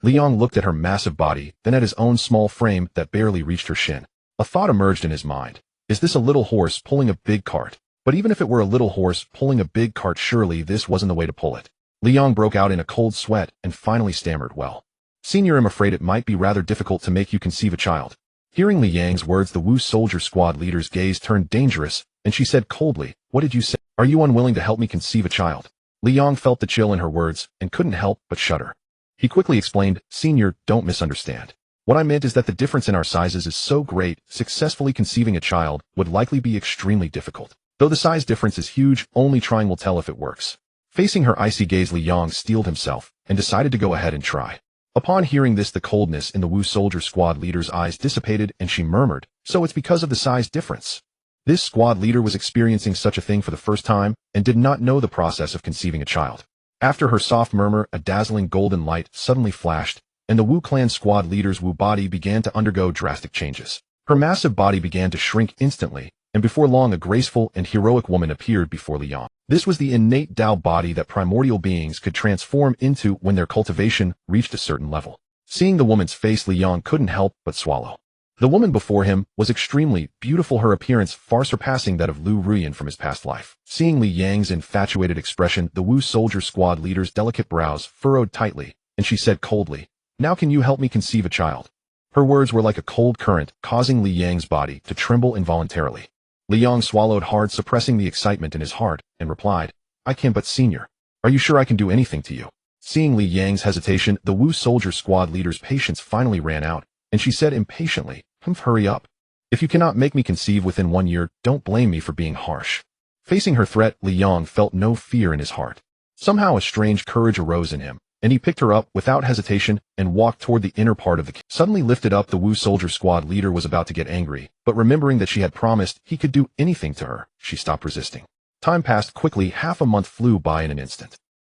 Liang looked at her massive body, then at his own small frame that barely reached her shin. A thought emerged in his mind. Is this a little horse pulling a big cart? But even if it were a little horse pulling a big cart, surely this wasn't the way to pull it. Liang broke out in a cold sweat and finally stammered, well, Senior, I'm afraid it might be rather difficult to make you conceive a child. Hearing Liang's words, the Wu soldier squad leader's gaze turned dangerous, and she said coldly, what did you say? Are you unwilling to help me conceive a child? Liang felt the chill in her words and couldn't help but shudder. He quickly explained, Senior, don't misunderstand. What I meant is that the difference in our sizes is so great, successfully conceiving a child would likely be extremely difficult. Though the size difference is huge, only trying will tell if it works. Facing her icy gaze, Liang steeled himself and decided to go ahead and try. Upon hearing this, the coldness in the Wu soldier squad leader's eyes dissipated, and she murmured, so it's because of the size difference. This squad leader was experiencing such a thing for the first time and did not know the process of conceiving a child. After her soft murmur, a dazzling golden light suddenly flashed, and the Wu clan squad leader's Wu body began to undergo drastic changes. Her massive body began to shrink instantly, and before long a graceful and heroic woman appeared before Liang. This was the innate Dao body that primordial beings could transform into when their cultivation reached a certain level. Seeing the woman's face, Liang couldn't help but swallow. The woman before him was extremely beautiful, her appearance far surpassing that of Lu Ruyan from his past life. Seeing Liang's infatuated expression, the Wu soldier squad leader's delicate brows furrowed tightly, and she said coldly, now can you help me conceive a child? Her words were like a cold current, causing Liang's body to tremble involuntarily. Liang swallowed hard, suppressing the excitement in his heart, and replied, I can, but Senior, are you sure I can do anything to you? Seeing Liang's hesitation, the Wu soldier squad leader's patience finally ran out, and she said impatiently, hurry up. If you cannot make me conceive within 1 year, don't blame me for being harsh. Facing her threat, Liang felt no fear in his heart. Somehow a strange courage arose in him, and he picked her up without hesitation and walked toward the inner part of the cave. Suddenly lifted up, the Wu soldier squad leader was about to get angry, but remembering that she had promised he could do anything to her, she stopped resisting. Time passed quickly. Half a month flew by in an instant.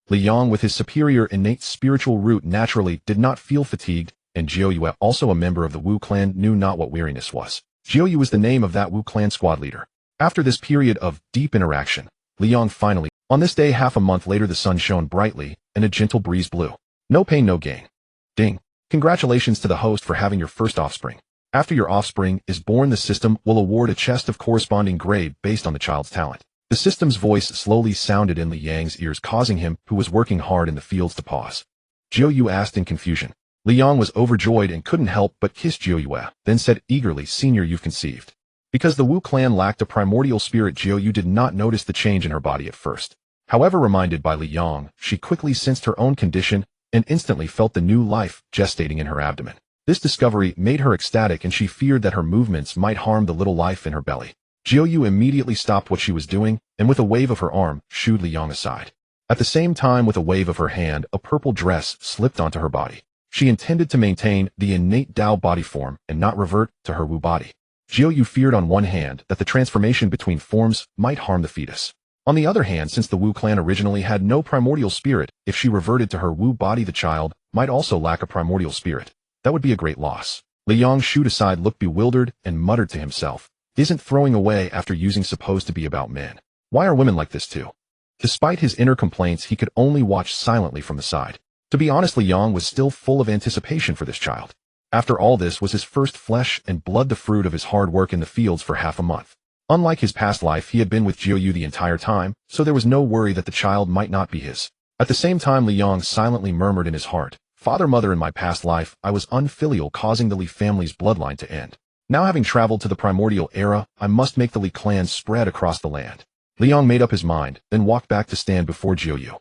Li Yang, with his superior innate spiritual root, naturally did not feel fatigued, and Jiu Yue, also a member of the Wu clan, knew not what weariness was. Jiu Yue was the name of that Wu clan squad leader. After this period of deep interaction, Li Yang finally, on this day half a month later, the sun shone brightly, and a gentle breeze blew. No pain, no gain. Ding. Congratulations to the host for having your first offspring. After your offspring is born, the system will award a chest of corresponding grade based on the child's talent. The system's voice slowly sounded in Li Yang's ears, causing him, who was working hard in the fields, to pause. Jiu Yue asked in confusion. Li Yang was overjoyed and couldn't help but kiss Jiu Yue, then said eagerly, "Senior, you've conceived." Because the Wu clan lacked a primordial spirit, Jiu Yue did not notice the change in her body at first. However, reminded by Li Yang, she quickly sensed her own condition and instantly felt the new life gestating in her abdomen. This discovery made her ecstatic, and she feared that her movements might harm the little life in her belly. Jiu Yue immediately stopped what she was doing, and with a wave of her arm, shooed Li Yang aside. At the same time, with a wave of her hand, a purple dress slipped onto her body. She intended to maintain the innate Dao body form and not revert to her Wu body. Jiu Yue feared on one hand that the transformation between forms might harm the fetus. On the other hand, since the Wu clan originally had no primordial spirit, if she reverted to her Wu body, the child might also lack a primordial spirit. That would be a great loss. Li Yang shooed aside, looked bewildered, and muttered to himself, "Isn't throwing away after using supposed to be about men? Why are women like this too?" Despite his inner complaints, he could only watch silently from the side. To be honest, Li Yang was still full of anticipation for this child. After all, this was his first flesh and blood, the fruit of his hard work in the fields for half a month. Unlike his past life, he had been with Jiu Yue the entire time, so there was no worry that the child might not be his. At the same time, Li Yang silently murmured in his heart, "Father, mother, in my past life, I was unfilial, causing the Li family's bloodline to end. Now, having traveled to the primordial era, I must make the Li clan spread across the land." Li Yang made up his mind, then walked back to stand before Jiu Yue.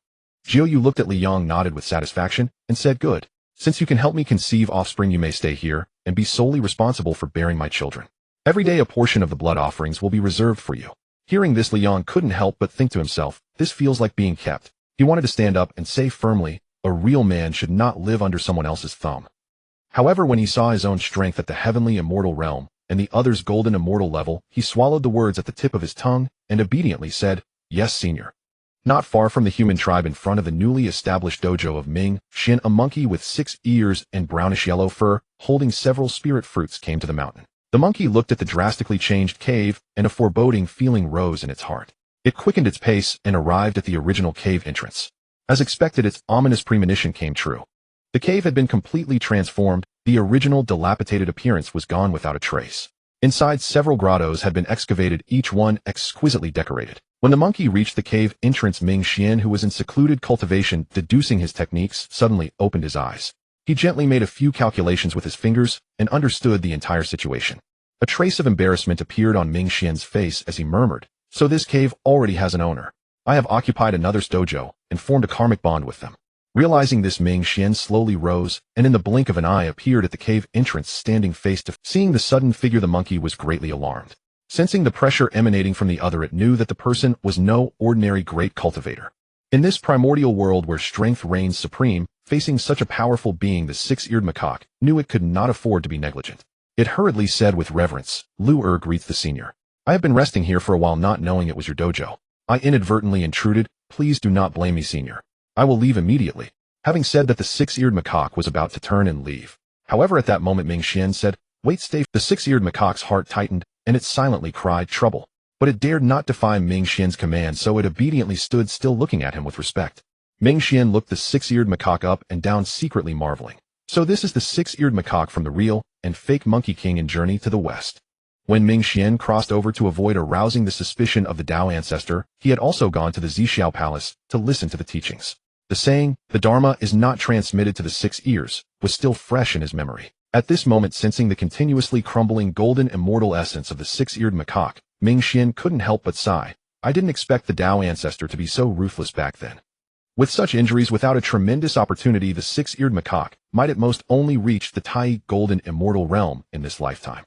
Jiu Yue looked at Li Yang, nodded with satisfaction, and said, "Good. Since you can help me conceive offspring, you may stay here and be solely responsible for bearing my children. Every day a portion of the blood offerings will be reserved for you." Hearing this, Li Yang couldn't help but think to himself, this feels like being kept. He wanted to stand up and say firmly, a real man should not live under someone else's thumb. However, when he saw his own strength at the heavenly immortal realm and the other's golden immortal level, he swallowed the words at the tip of his tongue and obediently said, "Yes, senior." Not far from the human tribe, in front of the newly established dojo of Minghe, a monkey with 6 ears and brownish-yellow fur, holding several spirit fruits, came to the mountain. The monkey looked at the drastically changed cave, and a foreboding feeling rose in its heart. It quickened its pace and arrived at the original cave entrance. As expected, its ominous premonition came true. The cave had been completely transformed. The original dilapidated appearance was gone without a trace. Inside, several grottos had been excavated, each one exquisitely decorated. When the monkey reached the cave entrance, Minghe, who was in secluded cultivation, deducing his techniques, suddenly opened his eyes. He gently made a few calculations with his fingers and understood the entire situation. A trace of embarrassment appeared on Minghe's face as he murmured, "So this cave already has an owner. I have occupied another's dojo and formed a karmic bond with them." Realizing this, Minghe slowly rose and in the blink of an eye appeared at the cave entrance, standing face to face. Seeing the sudden figure, the monkey was greatly alarmed. Sensing the pressure emanating from the other, it knew that the person was no ordinary great cultivator. In this primordial world where strength reigns supreme, facing such a powerful being, the 6-eared macaque knew it could not afford to be negligent. It hurriedly said with reverence, "Lu greets the senior. I have been resting here for a while, not knowing it was your dojo. I inadvertently intruded. Please do not blame me, senior. I will leave immediately." Having said that, the 6-eared macaque was about to turn and leave. However, at that moment, Minghe said, "Wait, stay." The 6-eared macaque's heart tightened, and it silently cried, "Trouble." But it dared not defy Minghe's command, so it obediently stood still, looking at him with respect. Minghe looked the 6-eared macaque up and down, secretly marveling. So this is the 6-eared macaque from the real and fake Monkey King in Journey to the West. When Minghe crossed over to avoid arousing the suspicion of the Dao ancestor, he had also gone to the Zixiao Palace to listen to the teachings. The saying, "The Dharma is not transmitted to the 6 ears," was still fresh in his memory. At this moment, sensing the continuously crumbling golden immortal essence of the 6-eared macaque, Minghe couldn't help but sigh. I didn't expect the Dao ancestor to be so ruthless back then. With such injuries, without a tremendous opportunity, the 6-eared macaque might at most only reach the Tai golden immortal realm in this lifetime.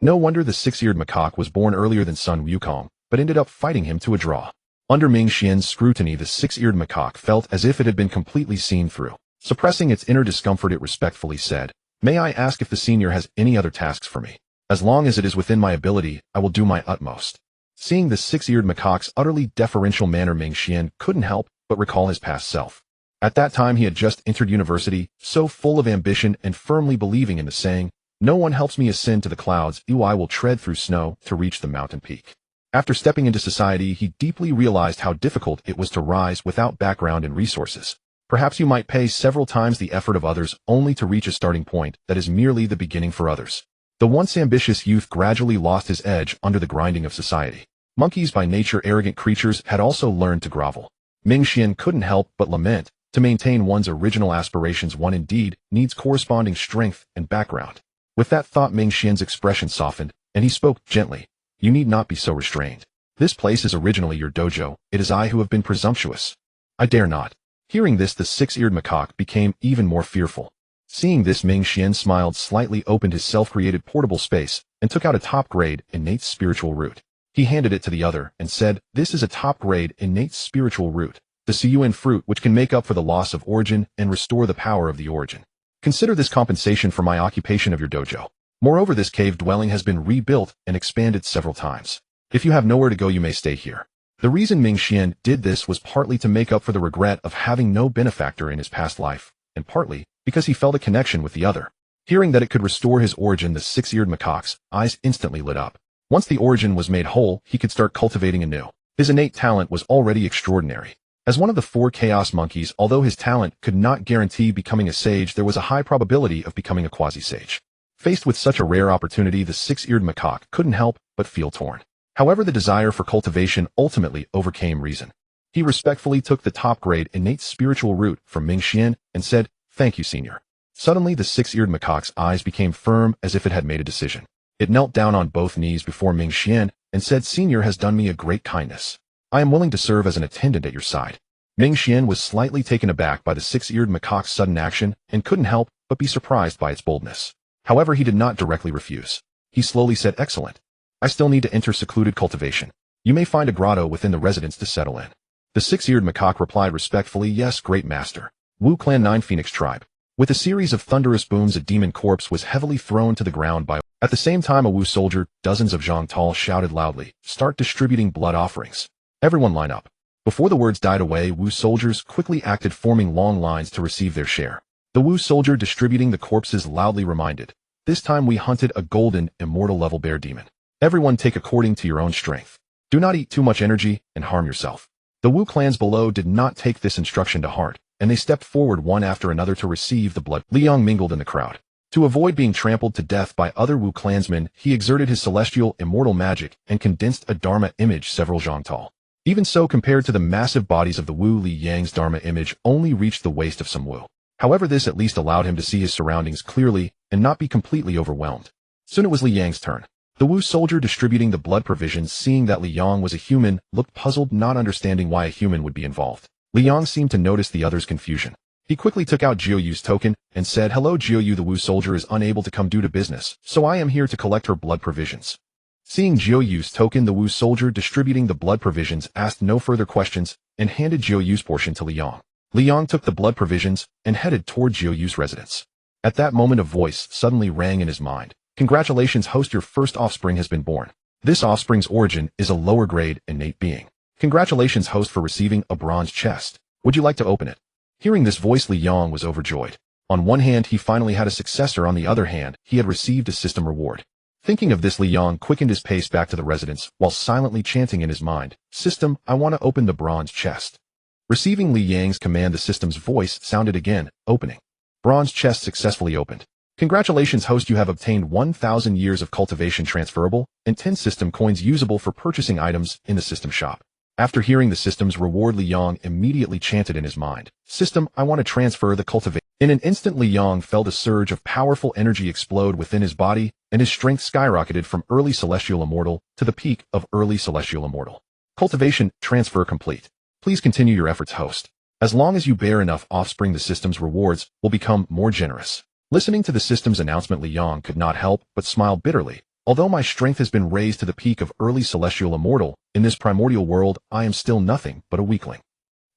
No wonder the 6-eared macaque was born earlier than Sun Wukong, but ended up fighting him to a draw. Under Minghe's scrutiny, the 6-eared macaque felt as if it had been completely seen through. Suppressing its inner discomfort, it respectfully said, "May I ask if the senior has any other tasks for me? As long as it is within my ability, I will do my utmost." Seeing the six-eared macaque's utterly deferential manner, Minghe couldn't help but recall his past self. At that time he had just entered university, so full of ambition and firmly believing in the saying, "No one helps me ascend to the clouds, I will tread through snow to reach the mountain peak." After stepping into society, he deeply realized how difficult it was to rise without background and resources. Perhaps you might pay several times the effort of others only to reach a starting point that is merely the beginning for others. The once ambitious youth gradually lost his edge under the grinding of society. Monkeys, by nature arrogant creatures, had also learned to grovel. Minghe couldn't help but lament, to maintain one's original aspirations one indeed needs corresponding strength and background. With that thought, Minghe's expression softened, and he spoke gently. "You need not be so restrained. This place is originally your dojo. It is I who have been presumptuous. I dare not." Hearing this, the six-eared macaque became even more fearful. Seeing this, Minghe smiled slightly, opened his self-created portable space, and took out a top-grade innate spiritual root. He handed it to the other and said, "This is a top-grade innate spiritual root, the Suyuan fruit, which can make up for the loss of origin and restore the power of the origin. Consider this compensation for my occupation of your dojo. Moreover, this cave dwelling has been rebuilt and expanded several times. If you have nowhere to go, you may stay here." The reason Minghe did this was partly to make up for the regret of having no benefactor in his past life, and partly because he felt a connection with the other. Hearing that it could restore his origin, the six-eared macaque's eyes instantly lit up. Once the origin was made whole, he could start cultivating anew. His innate talent was already extraordinary. As one of the 4 chaos monkeys, although his talent could not guarantee becoming a sage, there was a high probability of becoming a quasi-sage. Faced with such a rare opportunity, the six-eared macaque couldn't help but feel torn. However, the desire for cultivation ultimately overcame reason. He respectfully took the top-grade innate spiritual root from Minghe and said, "Thank you, senior." Suddenly, the six-eared macaque's eyes became firm as if it had made a decision. It knelt down on both knees before Minghe and said, "Senior has done me a great kindness. I am willing to serve as an attendant at your side." Minghe was slightly taken aback by the six-eared macaque's sudden action and couldn't help but be surprised by its boldness. However, he did not directly refuse. He slowly said, "Excellent. I still need to enter secluded cultivation. You may find a grotto within the residence to settle in." The six-eared macaque replied respectfully, "Yes, great master." Wu Clan 9 Phoenix Tribe. With a series of thunderous booms, a demon corpse was heavily thrown to the ground by. At the same time, a Wu soldier, dozens of Zhangtal, shouted loudly, "Start distributing blood offerings. Everyone line up." Before the words died away, Wu soldiers quickly acted, forming long lines to receive their share. The Wu soldier distributing the corpses loudly reminded, "This time we hunted a golden, immortal level bear demon. Everyone take according to your own strength. Do not eat too much energy and harm yourself." The Wu clans below did not take this instruction to heart, and they stepped forward one after another to receive the blood. Liang mingled in the crowd. To avoid being trampled to death by other Wu clansmen, he exerted his celestial immortal magic and condensed a Dharma image several Zhangtal. Even so, compared to the massive bodies of the Wu, Li Yang's Dharma image only reached the waist of some Wu. However, this at least allowed him to see his surroundings clearly and not be completely overwhelmed. Soon it was Li Yang's turn. The Wu soldier distributing the blood provisions, seeing that Li Yang was a human, looked puzzled, not understanding why a human would be involved. Li Yang seemed to notice the other's confusion. He quickly took out Jiuyu's token and said, "Hello Jiuyu, the Wu soldier is unable to come due to business, so I am here to collect her blood provisions." Seeing Jiuyu's token, the Wu soldier distributing the blood provisions asked no further questions and handed Jiuyu's portion to Li Yang. Li Yang took the blood provisions and headed toward Jiuyu's residence. At that moment, a voice suddenly rang in his mind. "Congratulations, host, your first offspring has been born. This offspring's origin is a lower grade innate being. Congratulations, host, for receiving a bronze chest. Would you like to open it?" Hearing this voice, Li Yang was overjoyed. On one hand, he finally had a successor. On the other hand, he had received a system reward. Thinking of this, Li Yang quickened his pace back to the residence while silently chanting in his mind, "System, I want to open the bronze chest." Receiving Li Yang's command, the system's voice sounded again, "Opening. Bronze chest successfully opened. Congratulations, host, you have obtained 1,000 years of cultivation transferable and 10 system coins usable for purchasing items in the system shop." After hearing the system's reward, Li Yang immediately chanted in his mind, "System, I want to transfer the cultivate." In an instant, Li Yang felt a surge of powerful energy explode within his body, and his strength skyrocketed from early celestial immortal to the peak of early celestial immortal. Cultivation transfer complete. Please continue your efforts, host. As long as you bear enough offspring, the system's rewards will become more generous. Listening to the system's announcement, Li Yang could not help but smile bitterly. Although my strength has been raised to the peak of early celestial immortal, in this primordial world, I am still nothing but a weakling.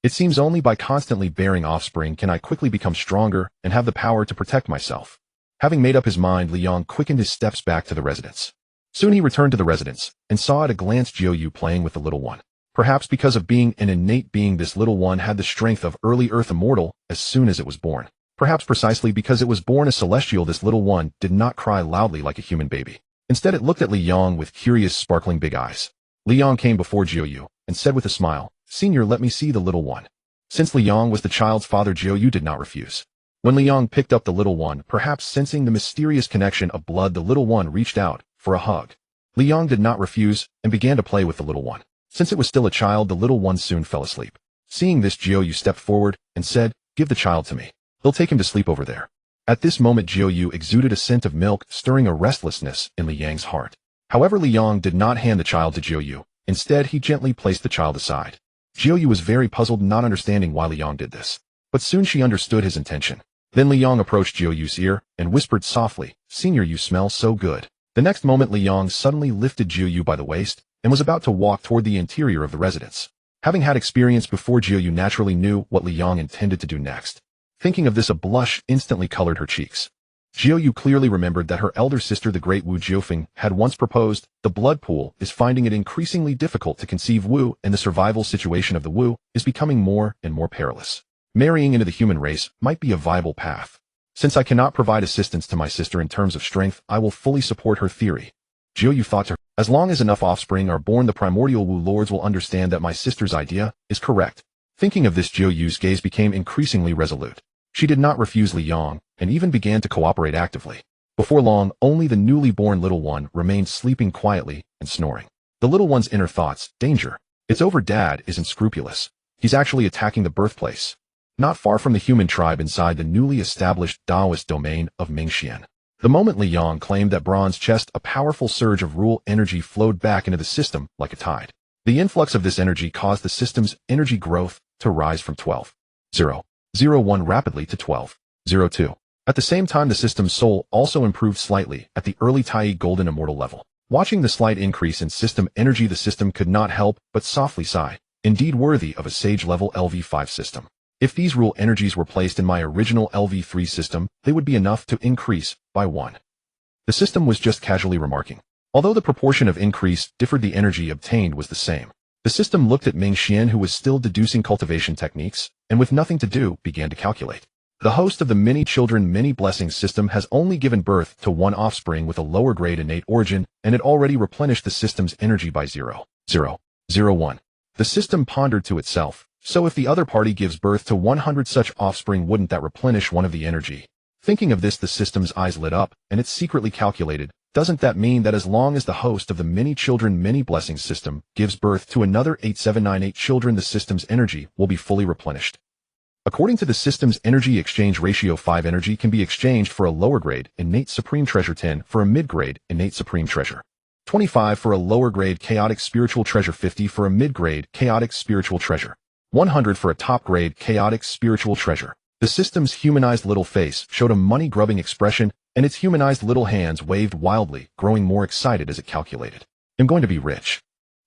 It seems only by constantly bearing offspring can I quickly become stronger and have the power to protect myself. Having made up his mind, Liang quickened his steps back to the residence. Soon he returned to the residence and saw at a glance Jiu playing with the little one. Perhaps because of being an innate being, this little one had the strength of early Earth immortal as soon as it was born. Perhaps precisely because it was born a celestial, this little one did not cry loudly like a human baby. Instead, it looked at Liang with curious, sparkling big eyes. Liang came before Jiu and said with a smile, "Senior, let me see the little one." Since Liang was the child's father, Jiu did not refuse. When Liang picked up the little one, perhaps sensing the mysterious connection of blood, the little one reached out for a hug. Liang did not refuse and began to play with the little one. Since it was still a child, the little one soon fell asleep. Seeing this, Jiu stepped forward and said, "Give the child to me. They'll take him to sleep over there." At this moment, Jiu exuded a scent of milk, stirring a restlessness in Liang's heart. However, Liang did not hand the child to Jiu. Instead, he gently placed the child aside. Jiu was very puzzled, not understanding why Liang did this. But soon she understood his intention. Then Liang approached Jiu's ear and whispered softly, "Senior, you smell so good." The next moment, Liang suddenly lifted Jiu by the waist and was about to walk toward the interior of the residence. Having had experience before, Jiu naturally knew what Liang intended to do next. Thinking of this, a blush instantly colored her cheeks. Jiu clearly remembered that her elder sister, the great Wu Jiufeng, had once proposed. The blood pool is finding it increasingly difficult to conceive Wu, and the survival situation of the Wu is becoming more and more perilous. Marrying into the human race might be a viable path. Since I cannot provide assistance to my sister in terms of strength, I will fully support her theory. Jiu thought to her, as long as enough offspring are born, the primordial Wu lords will understand that my sister's idea is correct. Thinking of this, Jiu's gaze became increasingly resolute. She did not refuse Liang, and even began to cooperate actively. Before long, only the newly born little one remained sleeping quietly and snoring. The little one's inner thoughts, danger. It's over, Dad isn't scrupulous. He's actually attacking the birthplace. Not far from the human tribe inside the newly established Taoist domain of Minghe. The moment Liang claimed that bronze chest, a powerful surge of rule energy flowed back into the system like a tide. The influx of this energy caused the system's energy growth to rise from 12.001 rapidly to 12.02. At the same time, the system's soul also improved slightly at the early Tai golden immortal level. Watching the slight increase in system energy, the system could not help but softly sigh, indeed worthy of a sage-level LV5 system. If these rule energies were placed in my original LV3 system, they would be enough to increase by 1. The system was just casually remarking. Although the proportion of increase differed, the energy obtained was the same. The system looked at Minghe, who was still deducing cultivation techniques, and with nothing to do, began to calculate. The host of the many children, many blessings system has only given birth to one offspring with a lower grade innate origin, and it already replenished the system's energy by 0.001. The system pondered to itself, so if the other party gives birth to 100 such offspring, wouldn't that replenish one of the energy? Thinking of this, the system's eyes lit up, and it secretly calculated, doesn't that mean that as long as the host of the many children, many blessings system gives birth to another 8798 children, the system's energy will be fully replenished? According to the system's energy exchange ratio, 5 energy can be exchanged for a lower grade innate supreme treasure, 10 for a mid-grade innate supreme treasure, 25 for a lower grade chaotic spiritual treasure, 50 for a mid-grade chaotic spiritual treasure, 100 for a top-grade chaotic spiritual treasure. The system's humanized little face showed a money-grubbing expression, and its humanized little hands waved wildly, growing more excited as it calculated. I'm going to be rich.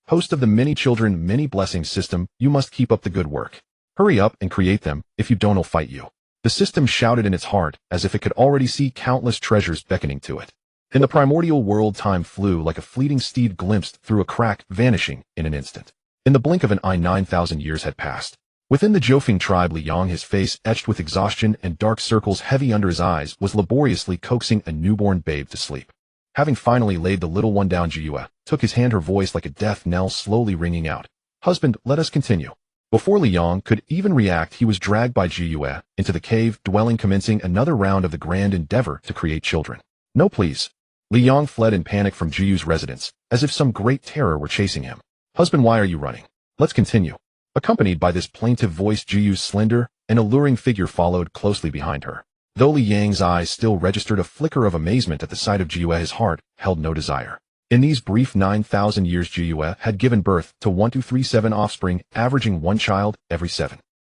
Host of the many children, many blessings system, you must keep up the good work. Hurry up and create them, if you don't, I'll fight you. The system shouted in its heart, as if it could already see countless treasures beckoning to it. In the primordial world, time flew like a fleeting steed glimpsed through a crack, vanishing in an instant. In the blink of an eye, 9,000 years had passed. Within the Jiufeng tribe, Liang, his face etched with exhaustion and dark circles heavy under his eyes, was laboriously coaxing a newborn babe to sleep. Having finally laid the little one down, Jiu took his hand, her voice like a death knell slowly ringing out. Husband, let us continue. Before Liang could even react, he was dragged by Jiu into the cave dwelling, commencing another round of the grand endeavor to create children. No, please. Liang fled in panic from Jiu's residence, as if some great terror were chasing him. Husband, why are you running? Let's continue. Accompanied by this plaintive voice, Jiu's slender and alluring figure followed closely behind her. Though Liang's eyes still registered a flicker of amazement at the sight of Jiu, his heart held no desire. In these brief 9,000 years, Jiu had given birth to 1237 offspring, averaging one child every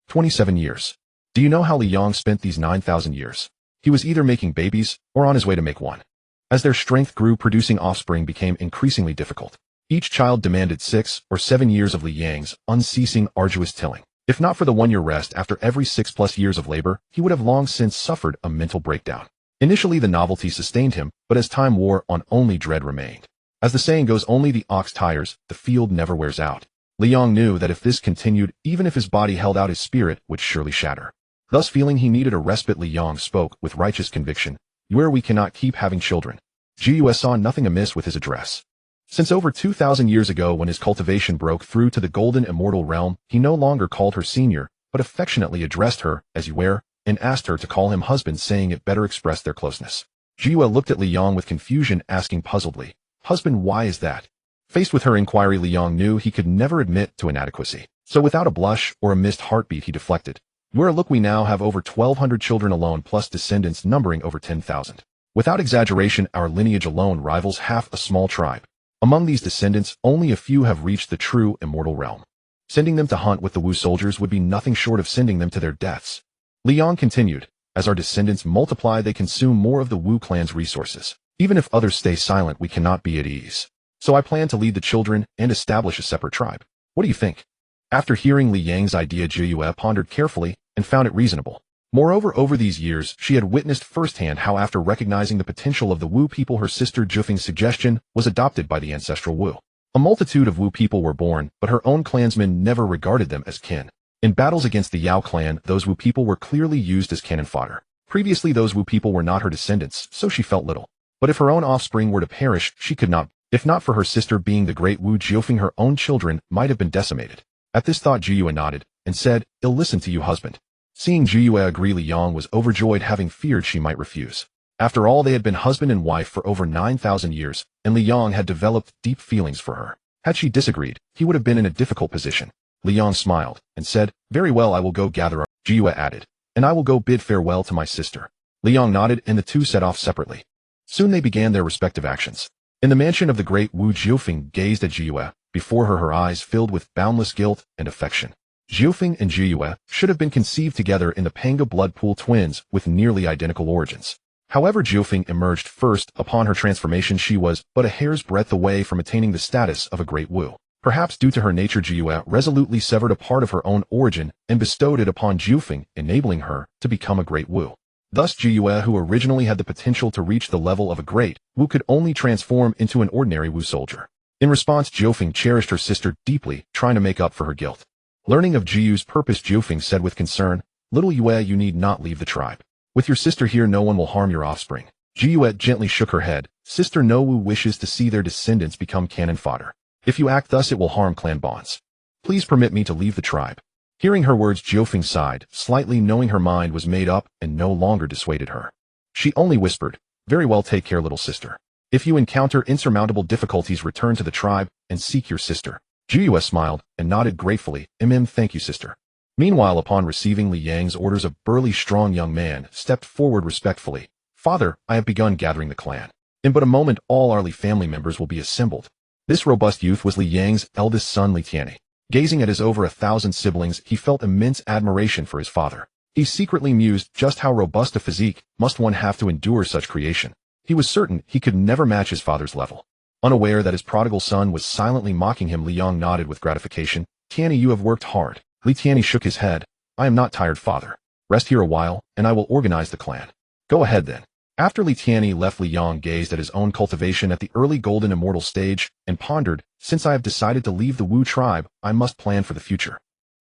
27 years. Do you know how Liang spent these 9,000 years? He was either making babies or on his way to make one. As their strength grew, producing offspring became increasingly difficult. Each child demanded 6 or 7 years of Liang's unceasing, arduous tilling. If not for the 1-year rest after every 6+ years of labor, he would have long since suffered a mental breakdown. Initially the novelty sustained him, but as time wore on only dread remained. As the saying goes, only the ox tires, the field never wears out. Li Yong knew that if this continued, even if his body held out, his spirit would surely shatter. Thus feeling he needed a respite, Li Yong spoke with righteous conviction. Where we cannot keep having children. Jiu saw nothing amiss with his address. Since over 2,000 years ago when his cultivation broke through to the golden immortal realm, he no longer called her senior, but affectionately addressed her as Yue, and asked her to call him husband, saying it better expressed their closeness. Jiu looked at Li Yong with confusion, asking puzzledly, "Husband, why is that?" Faced with her inquiry, Li Yong knew he could never admit to inadequacy. So without a blush or a missed heartbeat, he deflected. "Yue, look, we now have over 1,200 children alone, plus descendants numbering over 10,000. Without exaggeration, our lineage alone rivals half a small tribe. Among these descendants, only a few have reached the true immortal realm. Sending them to hunt with the Wu soldiers would be nothing short of sending them to their deaths." Li Yong continued, "As our descendants multiply, they consume more of the Wu clan's resources. Even if others stay silent, we cannot be at ease. So I plan to lead the children and establish a separate tribe. What do you think?" After hearing Li Yang's idea, Jiu pondered carefully and found it reasonable. Moreover, over these years, she had witnessed firsthand how, after recognizing the potential of the Wu people, her sister Jufing's suggestion was adopted by the ancestral Wu. A multitude of Wu people were born, but her own clansmen never regarded them as kin. In battles against the Yao clan, those Wu people were clearly used as cannon fodder. Previously, those Wu people were not her descendants, so she felt little. But if her own offspring were to perish, she could not. If not for her sister being the great Wu Jiufeng, her own children might have been decimated. At this thought, Jiu nodded and said, "I'll listen to you, husband." Seeing Jiu agree, Li Yong was overjoyed, having feared she might refuse. After all, they had been husband and wife for over 9,000 years, and Li Yong had developed deep feelings for her. Had she disagreed, he would have been in a difficult position. Li Yong smiled and said, "Very well, I will go gather our..." Jiu added, "And I will go bid farewell to my sister." Li Yong nodded, and the two set off separately. Soon they began their respective actions. In the mansion of the great Wu, Jiufeng gazed at Jiu. Before her eyes filled with boundless guilt and affection. Jiufeng and Jiu should have been conceived together in the Panga blood pool, twins with nearly identical origins. However, Jiufeng emerged first. Upon her transformation, she was but a hair's breadth away from attaining the status of a great Wu. Perhaps due to her nature, Jiu resolutely severed a part of her own origin and bestowed it upon Jiufeng, enabling her to become a great Wu. Thus, Jiu, who originally had the potential to reach the level of a great Wu, could only transform into an ordinary Wu soldier. In response, Jiufeng cherished her sister deeply, trying to make up for her guilt. Learning of Jiu's purpose, Jiufeng said with concern, "Little Yue, you need not leave the tribe. With your sister here, no one will harm your offspring." Jiu gently shook her head. "Sister, no Wu wishes to see their descendants become cannon fodder. If you act thus, it will harm clan bonds. Please permit me to leave the tribe." Hearing her words, Jiufeng sighed, slightly, knowing her mind was made up and no longer dissuaded her. She only whispered, "Very well, take care, little sister. If you encounter insurmountable difficulties, return to the tribe and seek your sister." Jiu smiled and nodded gratefully. Thank you, sister." Meanwhile, upon receiving Li Yang's orders, a burly, strong young man stepped forward respectfully. "Father, I have begun gathering the clan. In but a moment, all our Li family members will be assembled." This robust youth was Li Yang's eldest son, Li Tianyi. Gazing at his over 1,000 siblings, he felt immense admiration for his father. He secretly mused just how robust a physique must one have to endure such creation. He was certain he could never match his father's level. Unaware that his prodigal son was silently mocking him, Li Yong nodded with gratification. "Tianyi, you have worked hard." Li Tianyi shook his head. "I am not tired, father. Rest here a while, and I will organize the clan." "Go ahead then." After Li Tianyi left, Li Yong gazed at his own cultivation at the early golden immortal stage and pondered, "Since I have decided to leave the Wu tribe, I must plan for the future."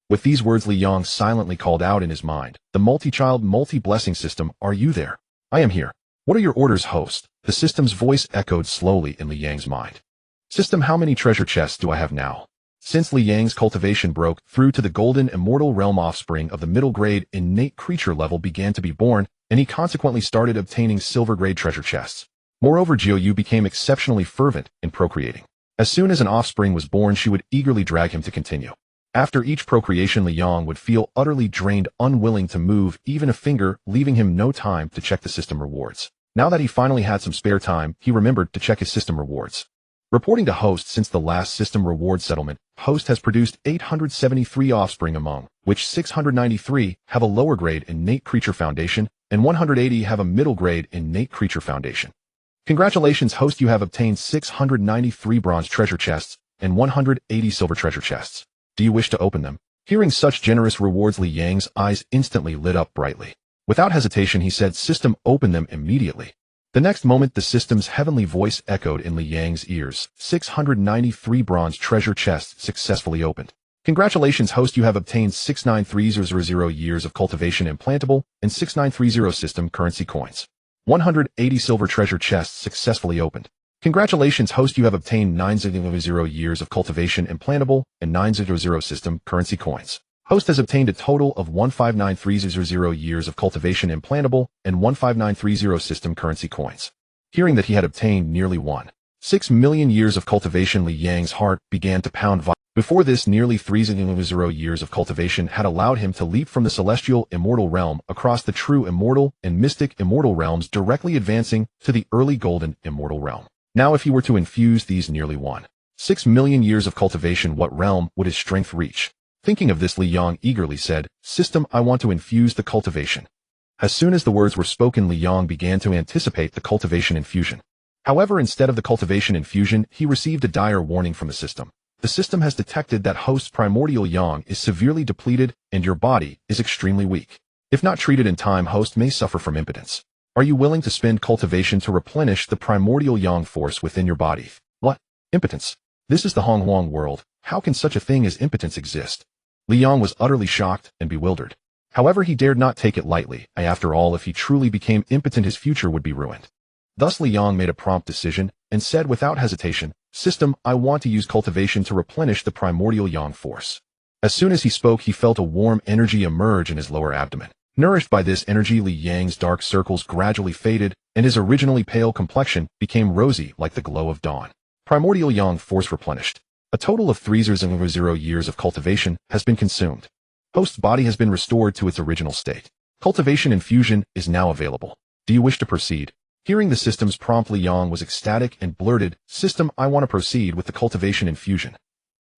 With these words, Li Yong silently called out in his mind, "The multi-child, multi-blessing system, are you there?" "I am here." "What are your orders, host?" The system's voice echoed slowly in Li Yang's mind. "System, how many treasure chests do I have now?" Since Li Yang's cultivation broke through to the golden immortal realm, offspring of the middle grade innate creature level began to be born, and he consequently started obtaining silver grade treasure chests. Moreover, Jiu became exceptionally fervent in procreating. As soon as an offspring was born, she would eagerly drag him to continue. After each procreation, Li Yong would feel utterly drained, unwilling to move even a finger, leaving him no time to check the system rewards. Now that he finally had some spare time, he remembered to check his system rewards. Reporting to Host, since the last system reward settlement, Host has produced 873 offspring, among which 693 have a lower grade innate creature foundation, and 180 have a middle grade innate creature foundation. Congratulations, Host, you have obtained 693 bronze treasure chests and 180 silver treasure chests. Do you wish to open them? Hearing such generous rewards, Li Yang's eyes instantly lit up brightly. Without hesitation, he said, "System, open them immediately." The next moment, the system's heavenly voice echoed in Li Yang's ears. 693 bronze treasure chests successfully opened. Congratulations, host, you have obtained 693,000 years of cultivation implantable and 6930 system currency coins. 180 silver treasure chests successfully opened. Congratulations, host, you have obtained 900 years of cultivation implantable and 900 system currency coins. Host has obtained a total of 159,300 years of cultivation implantable and 15930 system currency coins. Hearing that he had obtained nearly 1.6 million years of cultivation, Li Yang's heart began to pound violently. Before this, nearly 300 years of cultivation had allowed him to leap from the celestial immortal realm across the true immortal and mystic immortal realms, directly advancing to the early golden immortal realm. Now, if he were to infuse these nearly 1.6 million years of cultivation, what realm would his strength reach? Thinking of this, Li Yang eagerly said, "System, I want to infuse the cultivation." As soon as the words were spoken, Li Yang began to anticipate the cultivation infusion. However, instead of the cultivation infusion, he received a dire warning from the system. The system has detected that host's primordial yang is severely depleted and your body is extremely weak. If not treated in time, host may suffer from impotence. Are you willing to spend cultivation to replenish the primordial yang force within your body? What? Impotence? This is the Honghuang world. How can such a thing as impotence exist? Li Yang was utterly shocked and bewildered. However, he dared not take it lightly. After all, if he truly became impotent, his future would be ruined. Thus, Li Yang made a prompt decision and said without hesitation, "System, I want to use cultivation to replenish the primordial yang force." As soon as he spoke, he felt a warm energy emerge in his lower abdomen. Nourished by this energy, Li Yang's dark circles gradually faded, and his originally pale complexion became rosy like the glow of dawn. Primordial yang force replenished. A total of 300 years of cultivation has been consumed. Host's body has been restored to its original state. Cultivation infusion is now available. Do you wish to proceed? Hearing the system's prompt, Li Yang was ecstatic and blurted, "System, I want to proceed with the cultivation infusion."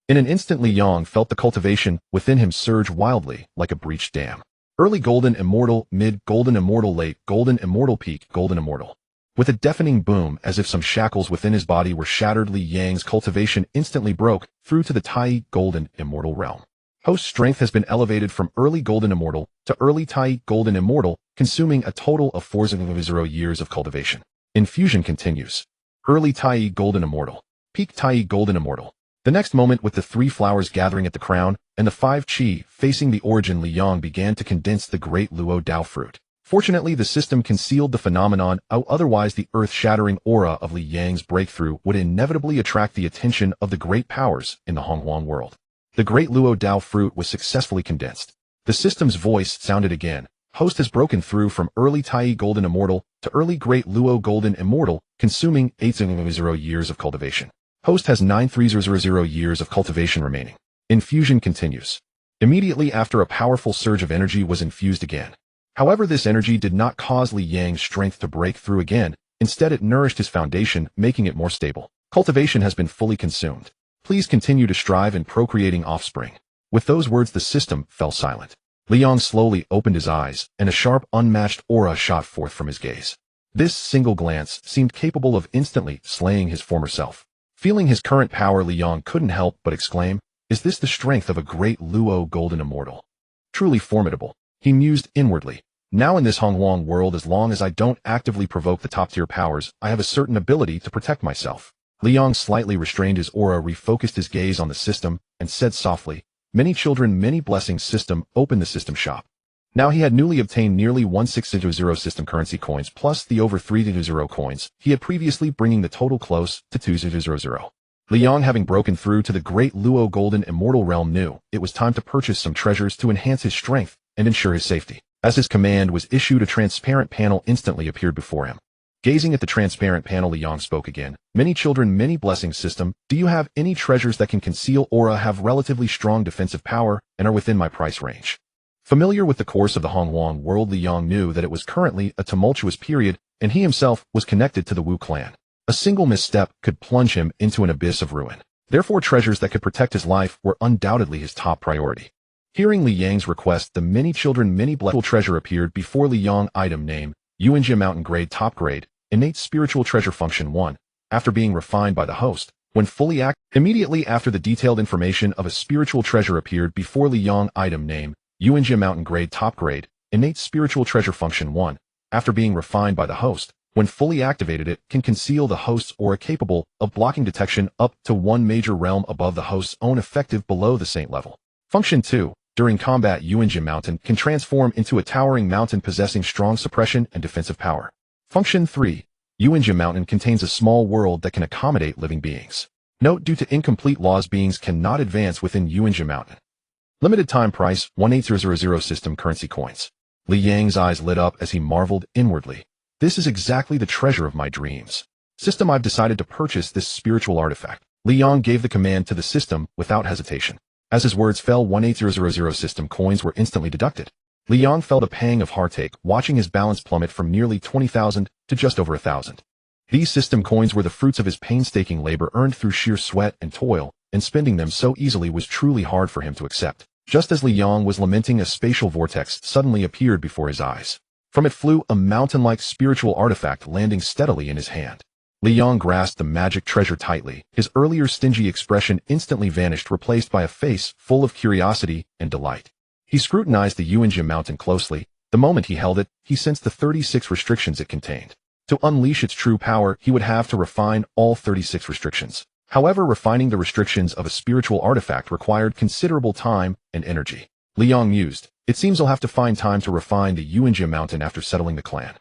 In an instant, Li Yang felt the cultivation within him surge wildly like a breached dam. Early golden immortal, mid golden immortal, late golden immortal, peak golden immortal. With a deafening boom, as if some shackles within his body were shattered, Li Yang's cultivation instantly broke through to the Tai golden immortal realm. Host's strength has been elevated from early golden immortal to early Tai golden immortal, consuming a total of 400 years of cultivation. Infusion continues. Early Tai golden immortal. Peak Tai golden immortal. The next moment, with the 3 flowers gathering at the crown and the 5 qi facing the origin, Li Yang began to condense the great Luo Dao fruit. Fortunately, the system concealed the phenomenon, otherwise the earth-shattering aura of Li Yang's breakthrough would inevitably attract the attention of the great powers in the Honghuang world. The great Luo Dao fruit was successfully condensed. The system's voice sounded again. Host has broken through from early Tai golden immortal to early great Luo golden immortal, consuming 800 years of cultivation. Host has 9,300 years of cultivation remaining. Infusion continues. Immediately after, a powerful surge of energy was infused again. However, this energy did not cause Li Yang's strength to break through again. Instead, it nourished his foundation, making it more stable. Cultivation has been fully consumed. Please continue to strive in procreating offspring. With those words, the system fell silent. Li Yang slowly opened his eyes, and a sharp, unmatched aura shot forth from his gaze. This single glance seemed capable of instantly slaying his former self. Feeling his current power, Li Yang couldn't help but exclaim, "Is this the strength of a great Luo golden immortal? Truly formidable," he mused inwardly. "Now in this Honghuang world, as long as I don't actively provoke the top-tier powers, I have a certain ability to protect myself." Li Yang slightly restrained his aura, refocused his gaze on the system, and said softly, "Many children, many blessings, system, open the system shop." Now he had newly obtained nearly 1,600 system currency coins plus the over 300 coins he had previously, bringing the total close to 2,000. Li Yang, having broken through to the great Luo golden immortal realm, knew it was time to purchase some treasures to enhance his strength and ensure his safety. As his command was issued, a transparent panel instantly appeared before him. Gazing at the transparent panel, Li Yang spoke again. "Many children, many blessings, system. Do you have any treasures that can conceal aura, have relatively strong defensive power, and are within my price range?" Familiar with the course of the Honghuang world, Li Yang knew that it was currently a tumultuous period, and he himself was connected to the Wu clan. A single misstep could plunge him into an abyss of ruin. Therefore, treasures that could protect his life were undoubtedly his top priority. Hearing Li Yang's request, the many children, many blessed treasure appeared before Li Yang. Item name: Yuanjia Mountain Grade, Top Grade, Innate Spiritual Treasure. Function 1. After being refined by the host, When fully active, immediately after the detailed information of a spiritual treasure appeared before Liang, item name, Yuanjia Mountain Grade Top Grade, Innate Spiritual Treasure Function 1, after being refined by the host, when fully activated it can conceal the host's aura capable of blocking detection up to one major realm above the host's own effective below the saint level. Function 2, during combat Yuanjia Mountain can transform into a towering mountain possessing strong suppression and defensive power. Function 3, Yuanjia Mountain contains a small world that can accommodate living beings. Note, due to incomplete laws, beings cannot advance within Yuanjia Mountain. Limited time price, 18000 system currency coins. Li Yang's eyes lit up as he marveled inwardly. This is exactly the treasure of my dreams. System, I've decided to purchase this spiritual artifact. Li Yang gave the command to the system without hesitation. As his words fell, 18000 system coins were instantly deducted. Li Yang felt a pang of heartache watching his balance plummet from nearly 20,000 to just over 1,000. These system coins were the fruits of his painstaking labor earned through sheer sweat and toil, and spending them so easily was truly hard for him to accept. Just as Li Yang was lamenting, a spatial vortex suddenly appeared before his eyes. From it flew a mountain-like spiritual artifact, landing steadily in his hand. Li Yang grasped the magic treasure tightly. His earlier stingy expression instantly vanished, replaced by a face full of curiosity and delight. He scrutinized the Yuanjia Mountain closely. The moment he held it, he sensed the 36 restrictions it contained. To unleash its true power, he would have to refine all 36 restrictions. However, refining the restrictions of a spiritual artifact required considerable time and energy. Li Yang mused, it seems I'll have to find time to refine the Yuanjia Mountain after settling the clan.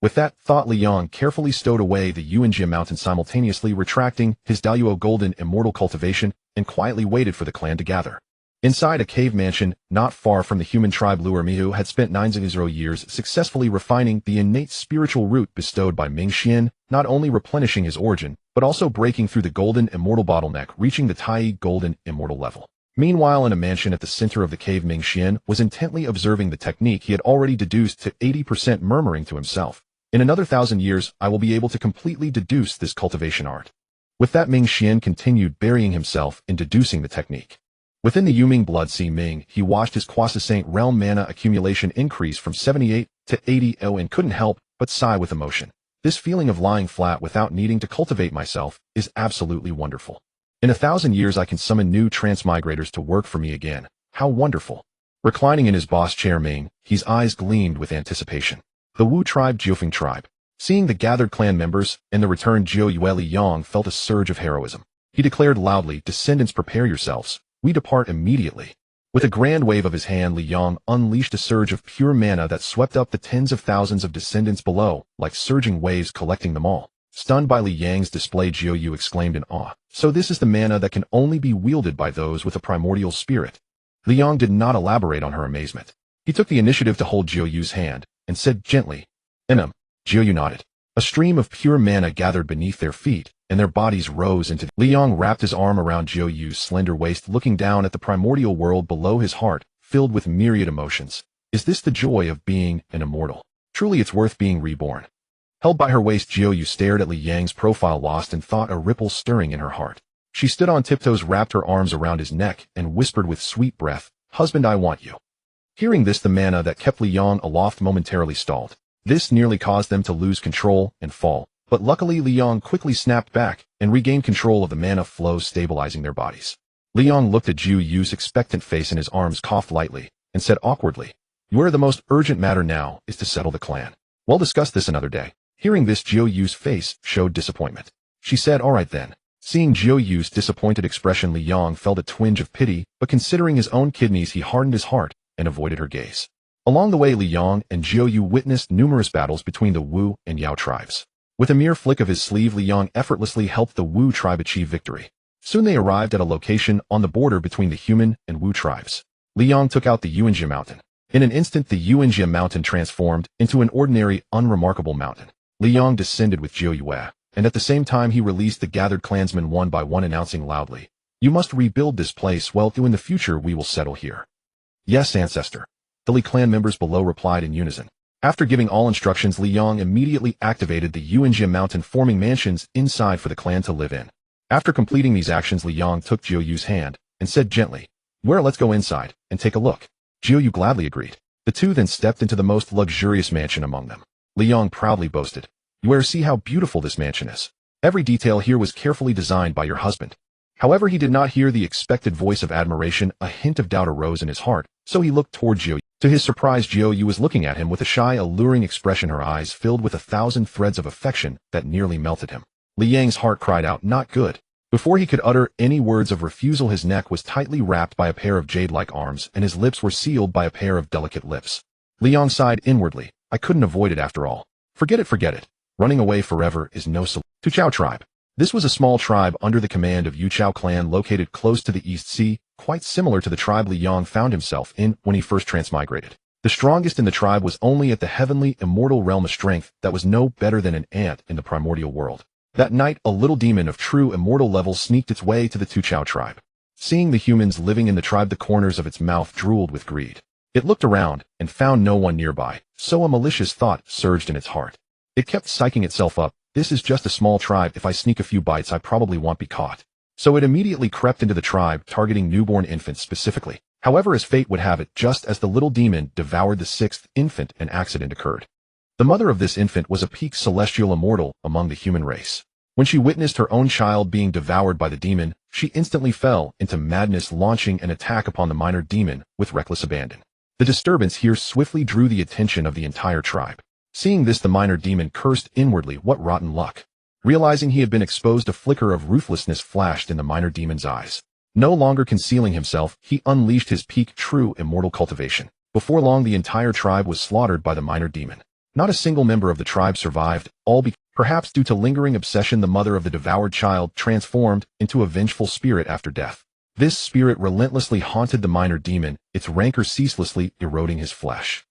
With that thought, Li Yang carefully stowed away the Yuanjia Mountain, simultaneously retracting his Daluo golden immortal cultivation, and quietly waited for the clan to gather. Inside a cave mansion, not far from the human tribe, Minghe had spent 90 years successfully refining the innate spiritual root bestowed by Minghe, not only replenishing his origin, but also breaking through the golden immortal bottleneck, reaching the Tai golden immortal level. Meanwhile, in a mansion at the center of the cave, Minghe was intently observing the technique he had already deduced to 80%, murmuring to himself, in another 1,000 years, I will be able to completely deduce this cultivation art. With that, Minghe continued burying himself in deducing the technique. Within the Yuming blood sea Ming, he watched his quasi-saint realm mana accumulation increase from 78 to 80 and couldn't help but sigh with emotion. This feeling of lying flat without needing to cultivate myself is absolutely wonderful. In 1,000 years I can summon new transmigrators to work for me again. How wonderful. Reclining in his boss chair Ming, his eyes gleamed with anticipation. The Wu tribe, Jiufeng tribe. Seeing the gathered clan members and the returned Jiu Yue, Li Yang felt a surge of heroism. He declared loudly, descendants, prepare yourselves. We depart immediately. With a grand wave of his hand, Li Yang unleashed a surge of pure mana that swept up the tens of thousands of descendants below, like surging waves collecting them all. Stunned by Li Yang's display, Jiu Yu exclaimed in awe. So this is the mana that can only be wielded by those with a primordial spirit. Li Yang did not elaborate on her amazement. He took the initiative to hold Jiu Yu's hand, and said gently, Enam. Jiu Yu nodded. A stream of pure mana gathered beneath their feet, and their bodies rose into. Li Yang wrapped his arm around Jiu Yu's slender waist, looking down at the primordial world below his heart, filled with myriad emotions. Is this the joy of being an immortal? Truly it's worth being reborn. Held by her waist, Jiu Yu stared at Li Yang's profile, lost in thought, a ripple stirring in her heart. She stood on tiptoes, wrapped her arms around his neck, and whispered with sweet breath, Husband, I want you. Hearing this, the mana that kept Li Yang aloft momentarily stalled. This nearly caused them to lose control and fall. But luckily Li Yang quickly snapped back and regained control of the mana flow, stabilizing their bodies. Li Yang looked at Jiu Yu's expectant face, and his arms coughed lightly, and said awkwardly, Where the most urgent matter now is to settle the clan. We'll discuss this another day. Hearing this, Jiu Yu's face showed disappointment. She said, All right then. Seeing Jiu Yu's disappointed expression, Li Yang felt a twinge of pity, but considering his own kidneys, he hardened his heart and avoided her gaze. Along the way, Li Yang and Jiu Yu witnessed numerous battles between the Wu and Yao tribes. With a mere flick of his sleeve, Li Yang effortlessly helped the Wu tribe achieve victory. Soon they arrived at a location on the border between the human and Wu tribes. Li Yang took out the Yuanjia Mountain. In an instant, the Yuanjia Mountain transformed into an ordinary, unremarkable mountain. Li Yang descended with Jiu Yue, and at the same time he released the gathered clansmen one by one, announcing loudly, You must rebuild this place. Well, in the future we will settle here. Yes, ancestor. The Li clan members below replied in unison. After giving all instructions, Li Yang immediately activated the Yuanjia Mountain, forming mansions inside for the clan to live in. After completing these actions, Li Yang took Jiu Yu's hand and said gently, Let's go inside and take a look. Jiu Yu gladly agreed. The two then stepped into the most luxurious mansion among them. Li Yang proudly boasted, See how beautiful this mansion is. Every detail here was carefully designed by your husband. However, he did not hear the expected voice of admiration. A hint of doubt arose in his heart, so he looked toward Jiu. To his surprise, Jiu was looking at him with a shy, alluring expression, her eyes filled with 1,000 threads of affection that nearly melted him. Li Yang's heart cried out, "Not good." Before he could utter any words of refusal, his neck was tightly wrapped by a pair of jade-like arms, and his lips were sealed by a pair of delicate lips. Li Yang sighed inwardly. "I couldn't avoid it after all. Forget it, forget it. Running away forever is no solution." Tuchao tribe. This was a small tribe under the command of Yuchao clan located close to the East Sea, quite similar to the tribe Li Yang found himself in when he first transmigrated. The strongest in the tribe was only at the heavenly immortal realm, a strength that was no better than an ant in the primordial world. That night, a little demon of true immortal level sneaked its way to the Tuchao tribe. Seeing the humans living in the tribe, the corners of its mouth drooled with greed. It looked around and found no one nearby, so a malicious thought surged in its heart. It kept psyching itself up. "This is just a small tribe. If I sneak a few bites, I probably won't be caught." So it immediately crept into the tribe, targeting newborn infants specifically. However, as fate would have it, just as the little demon devoured the 6th infant, an accident occurred. The mother of this infant was a peak celestial immortal among the human race. When she witnessed her own child being devoured by the demon, she instantly fell into madness, launching an attack upon the minor demon with reckless abandon. The disturbance here swiftly drew the attention of the entire tribe. Seeing this, the minor demon cursed inwardly. What rotten luck. Realizing he had been exposed, a flicker of ruthlessness flashed in the minor demon's eyes. No longer concealing himself, he unleashed his peak true immortal cultivation. Before long, the entire tribe was slaughtered by the minor demon. Not a single member of the tribe survived, perhaps due to lingering obsession. The mother of the devoured child transformed into a vengeful spirit after death. This spirit relentlessly haunted the minor demon, its rancor ceaselessly eroding his flesh.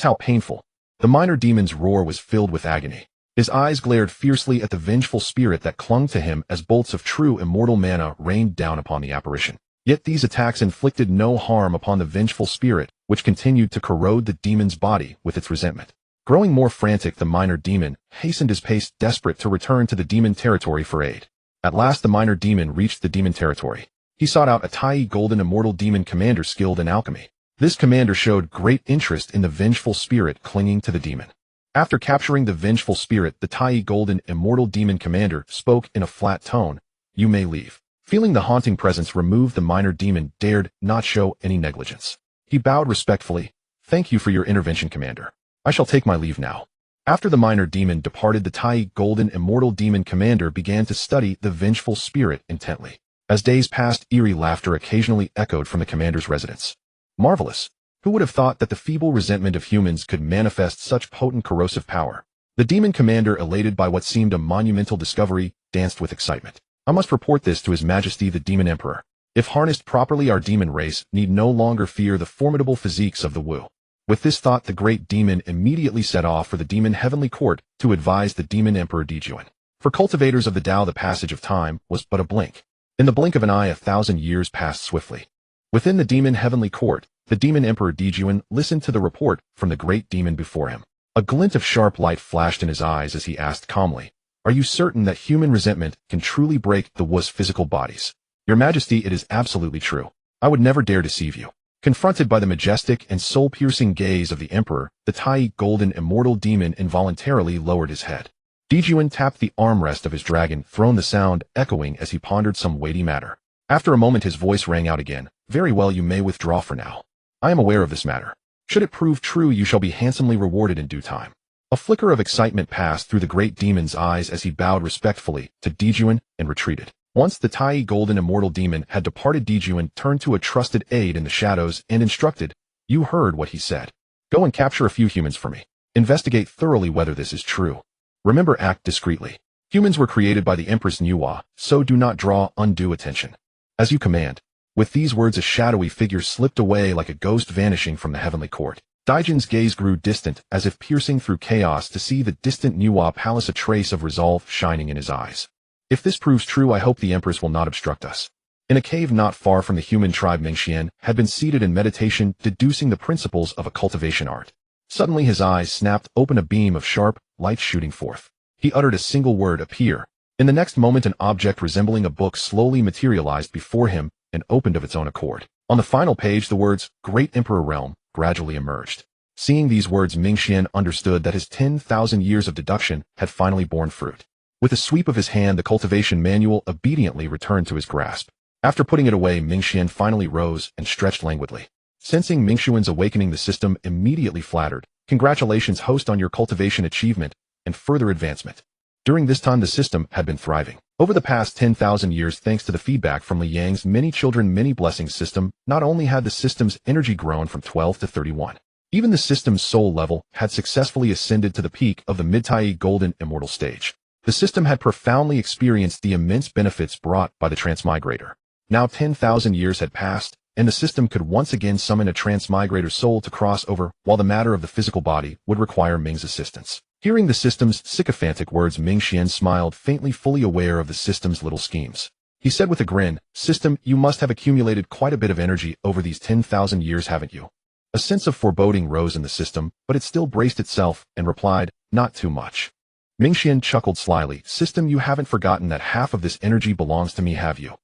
How painful. The minor demon's roar was filled with agony. His eyes glared fiercely at the vengeful spirit that clung to him as bolts of true immortal mana rained down upon the apparition. Yet these attacks inflicted no harm upon the vengeful spirit, which continued to corrode the demon's body with its resentment. Growing more frantic, the minor demon hastened his pace, desperate to return to the demon territory for aid. At last, the minor demon reached the demon territory. He sought out a Tai golden immortal demon commander skilled in alchemy. This commander showed great interest in the vengeful spirit clinging to the demon. After capturing the vengeful spirit, the Tai golden immortal demon commander spoke in a flat tone, "You may leave." Feeling the haunting presence removed, the minor demon dared not show any negligence. He bowed respectfully. "Thank you for your intervention, Commander. I shall take my leave now." After the minor demon departed, the Tai golden immortal demon commander began to study the vengeful spirit intently. As days passed, eerie laughter occasionally echoed from the commander's residence. Marvelous. Who would have thought that the feeble resentment of humans could manifest such potent corrosive power? The demon commander, elated by what seemed a monumental discovery, danced with excitement. "I must report this to His Majesty the Demon Emperor. If harnessed properly, our demon race need no longer fear the formidable physiques of the Wu." With this thought, the great demon immediately set off for the demon heavenly court to advise the demon emperor Dijuan. For cultivators of the Dao, the passage of time was but a blink. In the blink of an eye, 1,000 years passed swiftly. Within the demon heavenly court, the demon emperor Dijuan listened to the report from the great demon before him. A glint of sharp light flashed in his eyes as he asked calmly, "Are you certain that human resentment can truly break the Wu's physical bodies?" "Your Majesty, it is absolutely true. I would never dare deceive you." Confronted by the majestic and soul-piercing gaze of the emperor, the Tai golden immortal demon involuntarily lowered his head. Dijuan tapped the armrest of his dragon throne, the sound echoing as he pondered some weighty matter. After a moment, his voice rang out again. "Very well, you may withdraw for now. I am aware of this matter. Should it prove true, you shall be handsomely rewarded in due time." A flicker of excitement passed through the great demon's eyes as he bowed respectfully to Dijuan and retreated. Once the Tai golden immortal demon had departed, Dijuan turned to a trusted aide in the shadows and instructed, "You heard what he said. Go and capture a few humans for me. Investigate thoroughly whether this is true. Remember, act discreetly. Humans were created by the Empress Nuwa, so do not draw undue attention. As you command." With these words, a shadowy figure slipped away like a ghost, vanishing from the heavenly court. Dijuan's gaze grew distant, as if piercing through chaos to see the distant Nuwa palace, a trace of resolve shining in his eyes. "If this proves true, I hope the Empress will not obstruct us." In a cave not far from the human tribe, Minghe had been seated in meditation, deducing the principles of a cultivation art. Suddenly his eyes snapped open, a beam of sharp light shooting forth. He uttered a single word, "Appear." In the next moment, an object resembling a book slowly materialized before him and opened of its own accord. On the final page, the words, "Great Emperor Realm," gradually emerged. Seeing these words, Minghe understood that his 10,000 years of deduction had finally borne fruit. With a sweep of his hand, the cultivation manual obediently returned to his grasp. After putting it away, Minghe finally rose and stretched languidly. Sensing Mingxuan's awakening, the system immediately flattered. Congratulations, host, on your cultivation achievement and further advancement. During this time, the system had been thriving. Over the past 10,000 years, thanks to the feedback from Li Yang's many children, many blessings system, not only had the system's energy grown from 12 to 31, even the system's soul level had successfully ascended to the peak of the mid-Tai golden immortal stage. The system had profoundly experienced the immense benefits brought by the transmigrator. Now 10,000 years had passed, and the system could once again summon a transmigrator soul to cross over, while the matter of the physical body would require Ming's assistance. Hearing the system's sycophantic words, Minghe smiled faintly, fully aware of the system's little schemes. He said with a grin, "System, you must have accumulated quite a bit of energy over these 10,000 years, haven't you?" A sense of foreboding rose in the system, but it still braced itself and replied, "Not too much." Minghe chuckled slyly, "System, you haven't forgotten that half of this energy belongs to me, have you?"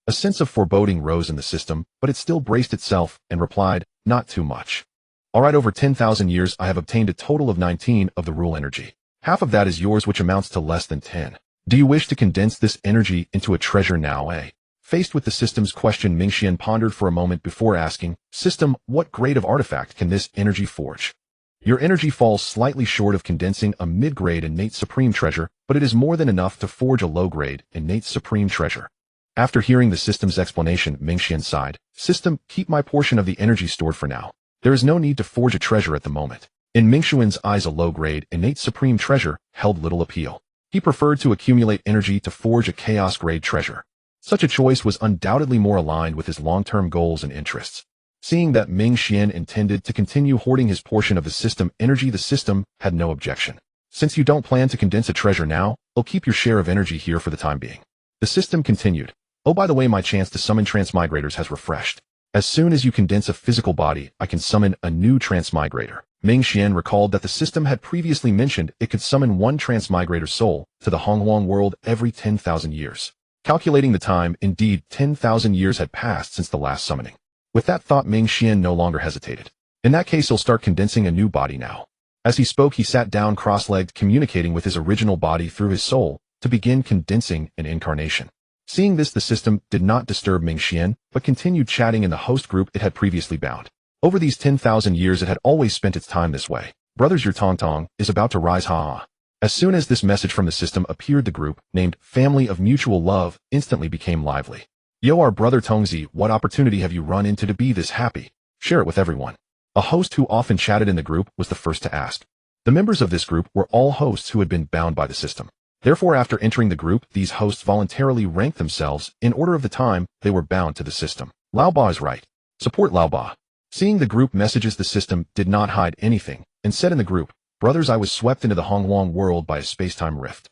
A sense of foreboding rose in the system, but it still braced itself and replied, "Not too much. Alright, over 10,000 years I have obtained a total of 19 of the rule energy. Half of that is yours, which amounts to less than 10. Do you wish to condense this energy into a treasure now, eh?" Faced with the system's question, Minghe pondered for a moment before asking, "System, what grade of artifact can this energy forge?" "Your energy falls slightly short of condensing a mid-grade innate supreme treasure, but it is more than enough to forge a low-grade innate supreme treasure." After hearing the system's explanation, Minghe sighed, "System, keep my portion of the energy stored for now. There is no need to forge a treasure at the moment." In Mingxuan's eyes, a low-grade, innate supreme treasure held little appeal. He preferred to accumulate energy to forge a chaos-grade treasure. Such a choice was undoubtedly more aligned with his long-term goals and interests. Seeing that Minghe intended to continue hoarding his portion of the system energy, the system had no objection. "Since you don't plan to condense a treasure now, I'll keep your share of energy here for the time being." The system continued, "Oh, by the way, my chance to summon transmigrators has refreshed. As soon as you condense a physical body, I can summon a new transmigrator." Minghe recalled that the system had previously mentioned it could summon one transmigrator soul to the Hongwang world every 10,000 years. Calculating the time, indeed, 10,000 years had passed since the last summoning. With that thought, Minghe no longer hesitated. "In that case, he'll start condensing a new body now." As he spoke, he sat down cross-legged, communicating with his original body through his soul to begin condensing an incarnation. Seeing this, the system did not disturb Minghe, but continued chatting in the host group it had previously bound. Over these 10,000 years, it had always spent its time this way. "Brothers, your Tong is about to rise, ha." As soon as this message from the system appeared, the group, named Family of Mutual Love, instantly became lively. "Yo, our brother Tongzi, what opportunity have you run into to be this happy? Share it with everyone." A host who often chatted in the group was the first to ask. The members of this group were all hosts who had been bound by the system. Therefore, after entering the group, these hosts voluntarily ranked themselves in order of the time they were bound to the system. Lao Ba is right. Support Lao Ba. Seeing the group messages, the system did not hide anything and said in the group, "Brothers, I was swept into the Hongwang world by a space-time rift.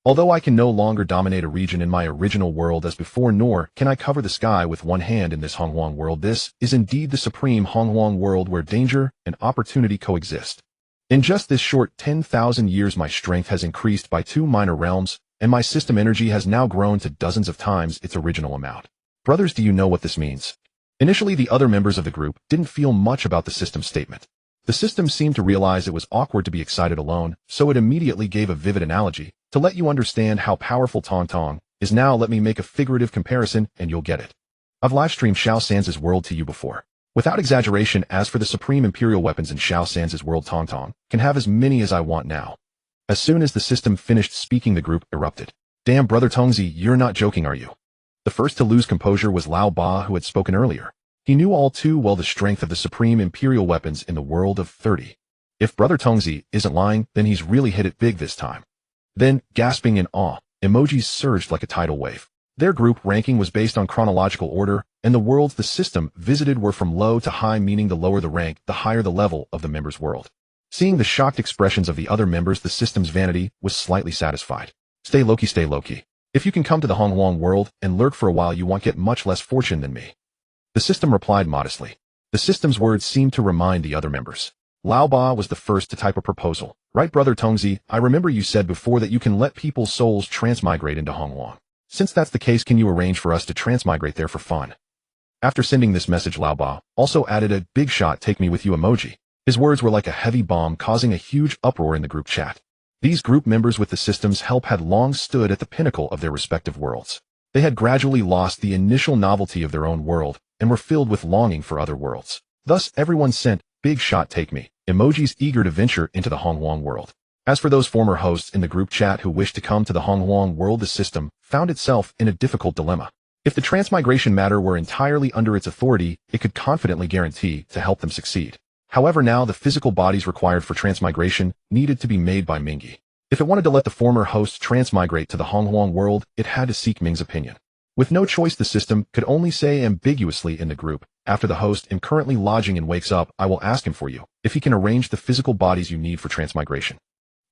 Although I can no longer dominate a region in my original world as before, nor can I cover the sky with one hand in this Hongwang world, this is indeed the supreme Hongwang world where danger and opportunity coexist. In just this short 10,000 years, my strength has increased by 2 minor realms, and my system energy has now grown to dozens of times its original amount. Brothers, do you know what this means?" Initially, the other members of the group didn't feel much about the system's statement. The system seemed to realize it was awkward to be excited alone, so it immediately gave a vivid analogy. "To let you understand how powerful Tong is now, let me make a figurative comparison and you'll get it. I've live-streamed Xiao San's world to you before. Without exaggeration, as for the supreme imperial weapons in Xiao San's world, Tong can have as many as I want now." As soon as the system finished speaking, the group erupted. "Damn, brother Tongzi, you're not joking, are you?" The first to lose composure was Lao Ba, who had spoken earlier. He knew all too well the strength of the supreme imperial weapons in the world of 30. If brother Tongzi isn't lying, then he's really hit it big this time. Then, gasping in awe, emojis surged like a tidal wave. Their group ranking was based on chronological order, and the worlds the system visited were from low to high, meaning the lower the rank, the higher the level of the member's world. Seeing the shocked expressions of the other members, the system's vanity was slightly satisfied. Stay low-key, stay low-key. If you can come to the Hongwang world and lurk for a while, you won't get much less fortune than me." The system replied modestly. The system's words seemed to remind the other members. Lao Ba was the first to type a proposal. "Right, brother Tongzi, I remember you said before that you can let people's souls transmigrate into Hongwang. Since that's the case, can you arrange for us to transmigrate there for fun?" After sending this message, Lao Ba also added a big shot take me with you emoji. His words were like a heavy bomb, causing a huge uproar in the group chat. These group members with the system's help had long stood at the pinnacle of their respective worlds. They had gradually lost the initial novelty of their own world and were filled with longing for other worlds. Thus, everyone sent, "Big shot, take me," emojis eager to venture into the Honghuang world. As for those former hosts in the group chat who wished to come to the Honghuang world, the system found itself in a difficult dilemma. If the transmigration matter were entirely under its authority, it could confidently guarantee to help them succeed. However, now the physical bodies required for transmigration needed to be made by Minghe. If it wanted to let the former hosts transmigrate to the Honghuang world, it had to seek Ming's opinion. With no choice, the system could only say ambiguously in the group, "After the host am currently lodging and wakes up, I will ask him for you, if he can arrange the physical bodies you need for transmigration.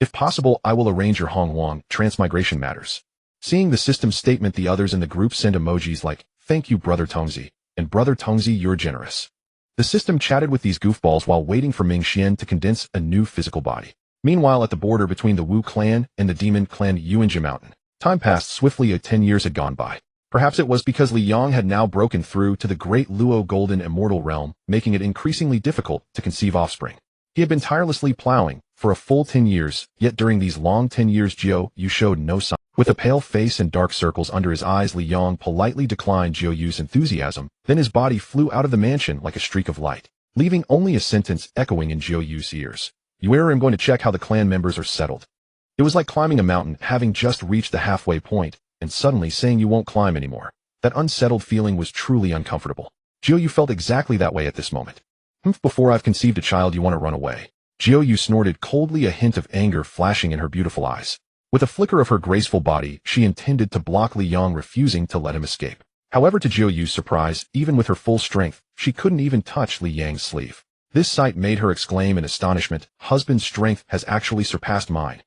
If possible, I will arrange your Honghuang transmigration matters." Seeing the system's statement, the others in the group sent emojis like, "Thank you, Brother Tongzi," and "Brother Tongzi, you're generous." The system chatted with these goofballs while waiting for Ming Xian to condense a new physical body. Meanwhile, at the border between the Wu clan and the demon clan Yuanjia Mountain, time passed swiftly. 10 years had gone by. Perhaps it was because Li Yang had now broken through to the great Luo golden immortal realm, making it increasingly difficult to conceive offspring. He had been tirelessly plowing for a full 10 years, yet during these long 10 years Jiu Yu showed no sign. With a pale face and dark circles under his eyes, Li Yang politely declined Jiu Yu's enthusiasm, then his body flew out of the mansion like a streak of light, leaving only a sentence echoing in Jiu Yu's ears. "Where I'm going to check how the clan members are settled." It was like climbing a mountain, having just reached the halfway point, and suddenly saying you won't climb anymore. That unsettled feeling was truly uncomfortable. Jiu Yu felt exactly that way at this moment. "Before I've conceived a child, you want to run away?" Jiu Yu snorted coldly, a hint of anger flashing in her beautiful eyes. With a flicker of her graceful body, she intended to block Li Yang, refusing to let him escape. However, to Jiu Yu's surprise, even with her full strength, she couldn't even touch Li Yang's sleeve. This sight made her exclaim in astonishment, "Husband's strength has actually surpassed mine.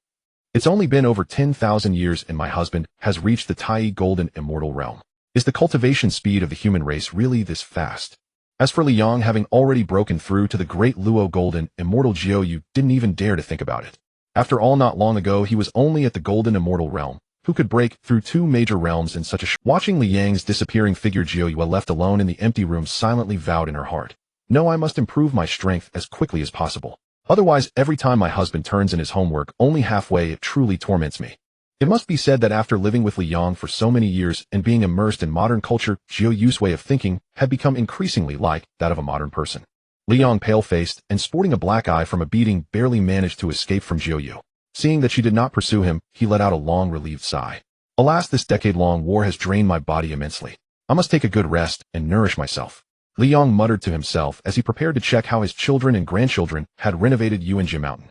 It's only been over 10,000 years and my husband has reached the Tai golden immortal realm. Is the cultivation speed of the human race really this fast?" As for Li Yang, having already broken through to the great Luo golden immortal, Jiu Yu didn't even dare to think about it. After all, not long ago he was only at the golden immortal realm. Who could break through two major realms in such a Watching Li Yang's disappearing figure, Jiu Yu, left alone in the empty room, silently vowed in her heart, "No, I must improve my strength as quickly as possible. Otherwise, every time my husband turns in his homework only halfway, it truly torments me." It must be said that after living with Li Yang for so many years and being immersed in modern culture, Jiu Yu's way of thinking had become increasingly like that of a modern person. Li Yang, pale-faced and sporting a black eye from a beating, barely managed to escape from Jiu Yu. Seeing that she did not pursue him, he let out a long, relieved sigh. "Alas, this decade-long war has drained my body immensely. I must take a good rest and nourish myself." Li Yang muttered to himself as he prepared to check how his children and grandchildren had renovated Yuanjia Mountain.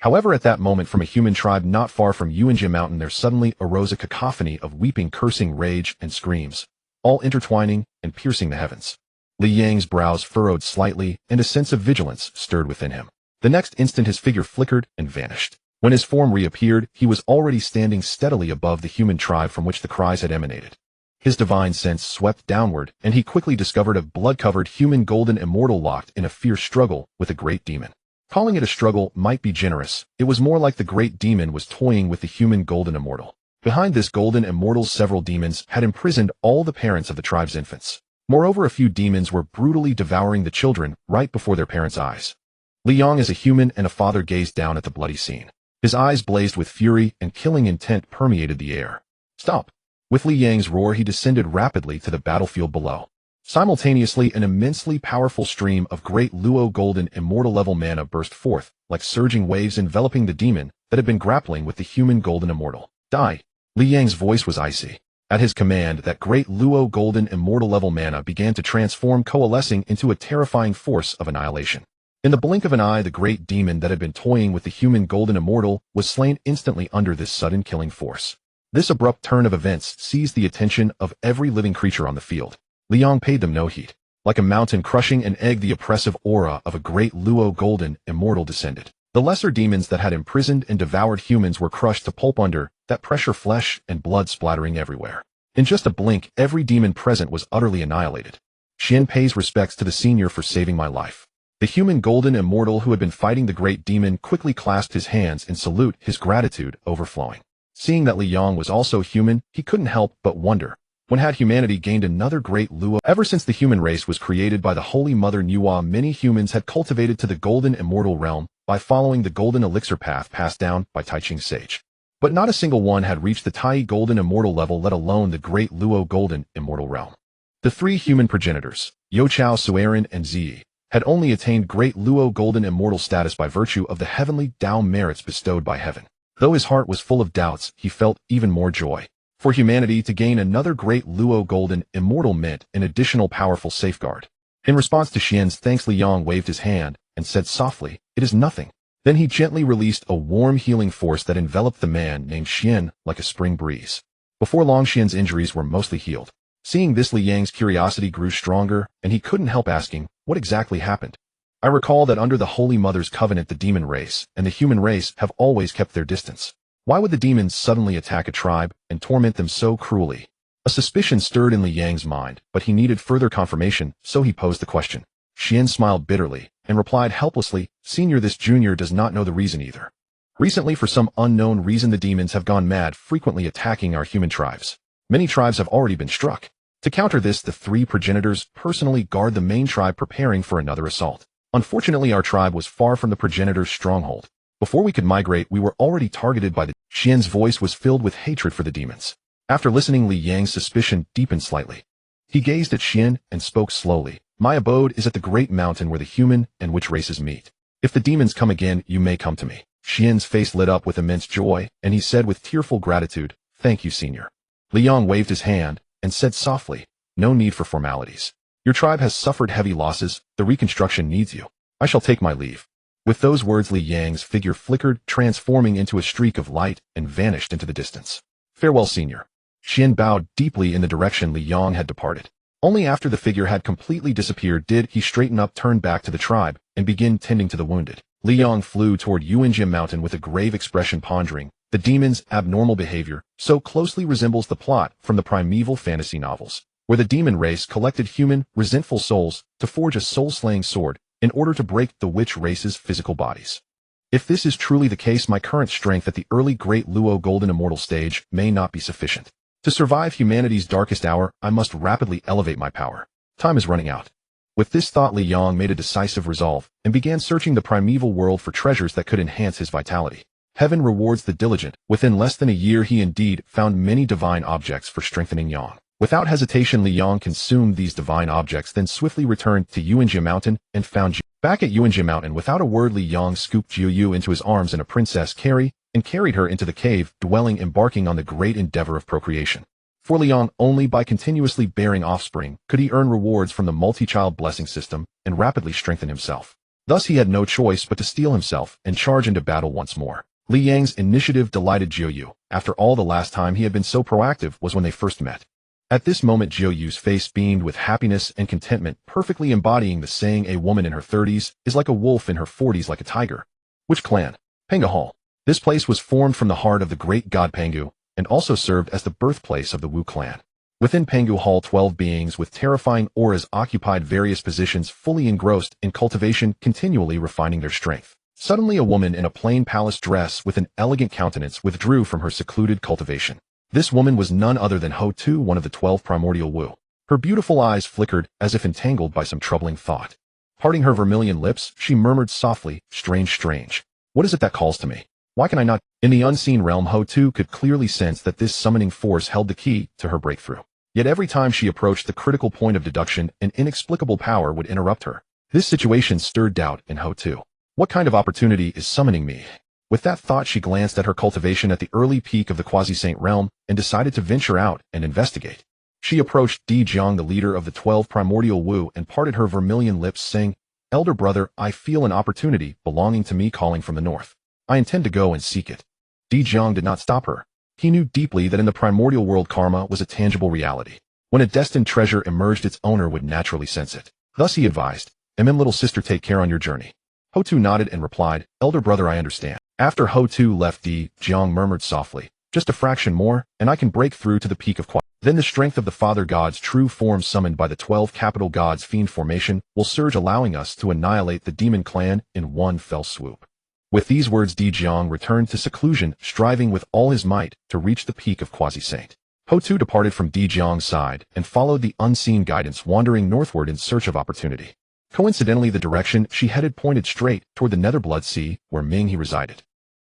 However, at that moment, from a human tribe not far from Yuanjia Mountain, there suddenly arose a cacophony of weeping, cursing, rage, and screams, all intertwining and piercing the heavens. Li Yang's brows furrowed slightly, and a sense of vigilance stirred within him. The next instant his figure flickered and vanished. When his form reappeared, he was already standing steadily above the human tribe from which the cries had emanated. His divine sense swept downward, and he quickly discovered a blood-covered human golden immortal locked in a fierce struggle with a great demon. Calling it a struggle might be generous. It was more like the great demon was toying with the human golden immortal. Behind this golden immortal, several demons had imprisoned all the parents of the tribe's infants. Moreover, a few demons were brutally devouring the children right before their parents' eyes. Li Yang, as a human and a father, gazed down at the bloody scene. His eyes blazed with fury, and killing intent permeated the air. "Stop!" With Li Yang's roar, he descended rapidly to the battlefield below. Simultaneously, an immensely powerful stream of great Luo golden immortal level mana burst forth, like surging waves, enveloping the demon that had been grappling with the human golden immortal. "Die!" Li Yang's voice was icy. At his command, that great Luo golden immortal level mana began to transform, coalescing into a terrifying force of annihilation. In the blink of an eye, the great demon that had been toying with the human golden immortal was slain instantly under this sudden killing force. This abrupt turn of events seized the attention of every living creature on the field. Li Yang paid them no heed. Like a mountain crushing an egg, the oppressive aura of a great Luo golden immortal descended. The lesser demons that had imprisoned and devoured humans were crushed to pulp under that pressure, flesh and blood splattering everywhere. In just a blink, every demon present was utterly annihilated. "Xian pays respects to the senior for saving my life." The human golden immortal who had been fighting the great demon quickly clasped his hands in salute, his gratitude overflowing. Seeing that Li Yang was also human, he couldn't help but wonder, When had humanity gained another great luo? Ever since the human race was created by the Holy Mother Nuwa, many humans had cultivated to the golden immortal realm by following the golden elixir path passed down by Tai Ching sage. But not a single one had reached the Tai golden immortal level, let alone the great luo golden immortal realm. The three human progenitors, Yo Chao, Suerin, and Zi, had only attained great luo golden immortal status by virtue of the heavenly Dao merits bestowed by heaven. Though his heart was full of doubts, he felt even more joy. For humanity to gain another great luo golden immortal meant an additional powerful safeguard. In response to Xian's thanks, Li Yang waved his hand and said softly, "It is nothing." Then he gently released a warm healing force that enveloped the man named Xian like a spring breeze. Before long, Xian's injuries were mostly healed. Seeing this, Li Yang's curiosity grew stronger, and he couldn't help asking, what exactly happened? I recall that under the Holy Mother's covenant, the demon race and the human race have always kept their distance. Why would the demons suddenly attack a tribe and torment them so cruelly? A suspicion stirred in Li Yang's mind, but he needed further confirmation, so he posed the question. Xian smiled bitterly and replied helplessly, "Senior, this junior does not know the reason either. Recently, for some unknown reason, the demons have gone mad, frequently attacking our human tribes. Many tribes have already been struck. To counter this, the three progenitors personally guard the main tribe, preparing for another assault. Unfortunately, our tribe was far from the progenitor's stronghold. Before we could migrate, we were already targeted by the..." Xian's voice was filled with hatred for the demons. After listening, Li Yang's suspicion deepened slightly. He gazed at Xian and spoke slowly. "My abode is at the great mountain where the human and witch races meet. If the demons come again, you may come to me." Xian's face lit up with immense joy, and he said with tearful gratitude, "Thank you, senior." Li Yang waved his hand and said softly, "No need for formalities. Your tribe has suffered heavy losses. The reconstruction needs you. I shall take my leave." With those words, Li Yang's figure flickered, transforming into a streak of light, and vanished into the distance. "Farewell, senior." Xian bowed deeply in the direction Li Yang had departed. Only after the figure had completely disappeared did he straighten up, turn back to the tribe, and begin tending to the wounded. Li Yang flew toward Yuanjia Mountain with a grave expression, pondering. The demon's abnormal behavior so closely resembles the plot from the primeval fantasy novels, where the demon race collected human, resentful souls to forge a soul-slaying sword in order to break the witch race's physical bodies. If this is truly the case, my current strength at the early Great Luo Golden Immortal stage may not be sufficient. To survive humanity's darkest hour, I must rapidly elevate my power. Time is running out. With this thought, Li Yang made a decisive resolve and began searching the primeval world for treasures that could enhance his vitality. Heaven rewards the diligent. Within less than a year, he indeed found many divine objects for strengthening Yang. Without hesitation, Li Yang consumed these divine objects, then swiftly returned to Yuanjia Mountain and found Jiu. Back at Yuanjia Mountain, without a word, Li Yang scooped Jiu into his arms and a princess Carrie, and carried her into the cave dwelling, embarking on the great endeavor of procreation. For Li Yang, only by continuously bearing offspring could he earn rewards from the multi-child blessing system and rapidly strengthen himself. Thus he had no choice but to steel himself and charge into battle once more. Li Yang's initiative delighted Jiu. After all, the last time he had been so proactive was when they first met. At this moment, Jiu's face beamed with happiness and contentment, perfectly embodying the saying, "A woman in her 30s is like a wolf in her 40s, like a tiger." Which clan? Pangu Hall. This place was formed from the heart of the great god Pangu, and also served as the birthplace of the Wu clan. Within Pangu Hall, 12 beings with terrifying auras occupied various positions, fully engrossed in cultivation, continually refining their strength. Suddenly, a woman in a plain palace dress with an elegant countenance withdrew from her secluded cultivation. This woman was none other than Ho Tu, one of the 12 primordial Wu. Her beautiful eyes flickered as if entangled by some troubling thought. Parting her vermilion lips, she murmured softly, "Strange, strange. What is it that calls to me? Why can I not?" In the unseen realm, Ho Tu could clearly sense that this summoning force held the key to her breakthrough. Yet every time she approached the critical point of deduction, an inexplicable power would interrupt her. This situation stirred doubt in Ho Tu. What kind of opportunity is summoning me? With that thought, she glanced at her cultivation at the early peak of the quasi-saint realm and decided to venture out and investigate. She approached Di Jiang, the leader of the 12 primordial Wu, and parted her vermilion lips, saying, "Elder brother, I feel an opportunity belonging to me calling from the north. I intend to go and seek it." Di Jiang did not stop her. He knew deeply that in the primordial world, karma was a tangible reality. When a destined treasure emerged, its owner would naturally sense it. Thus he advised, Little sister, take care on your journey." Ho Tu nodded and replied, "Elder brother, I understand." After Ho Tu left, Di Jiang murmured softly, "Just a fraction more, and I can break through to the peak of quasi." Then the strength of the Father God's true form, summoned by the 12 capital gods' fiend formation, will surge, allowing us to annihilate the demon clan in one fell swoop. With these words, Di Jiang returned to seclusion, striving with all his might to reach the peak of quasi-saint. Ho-Tu departed from Dijiang's side and followed the unseen guidance, wandering northward in search of opportunity. Coincidentally, the direction she headed pointed straight toward the Netherblood Sea, where Minghe resided.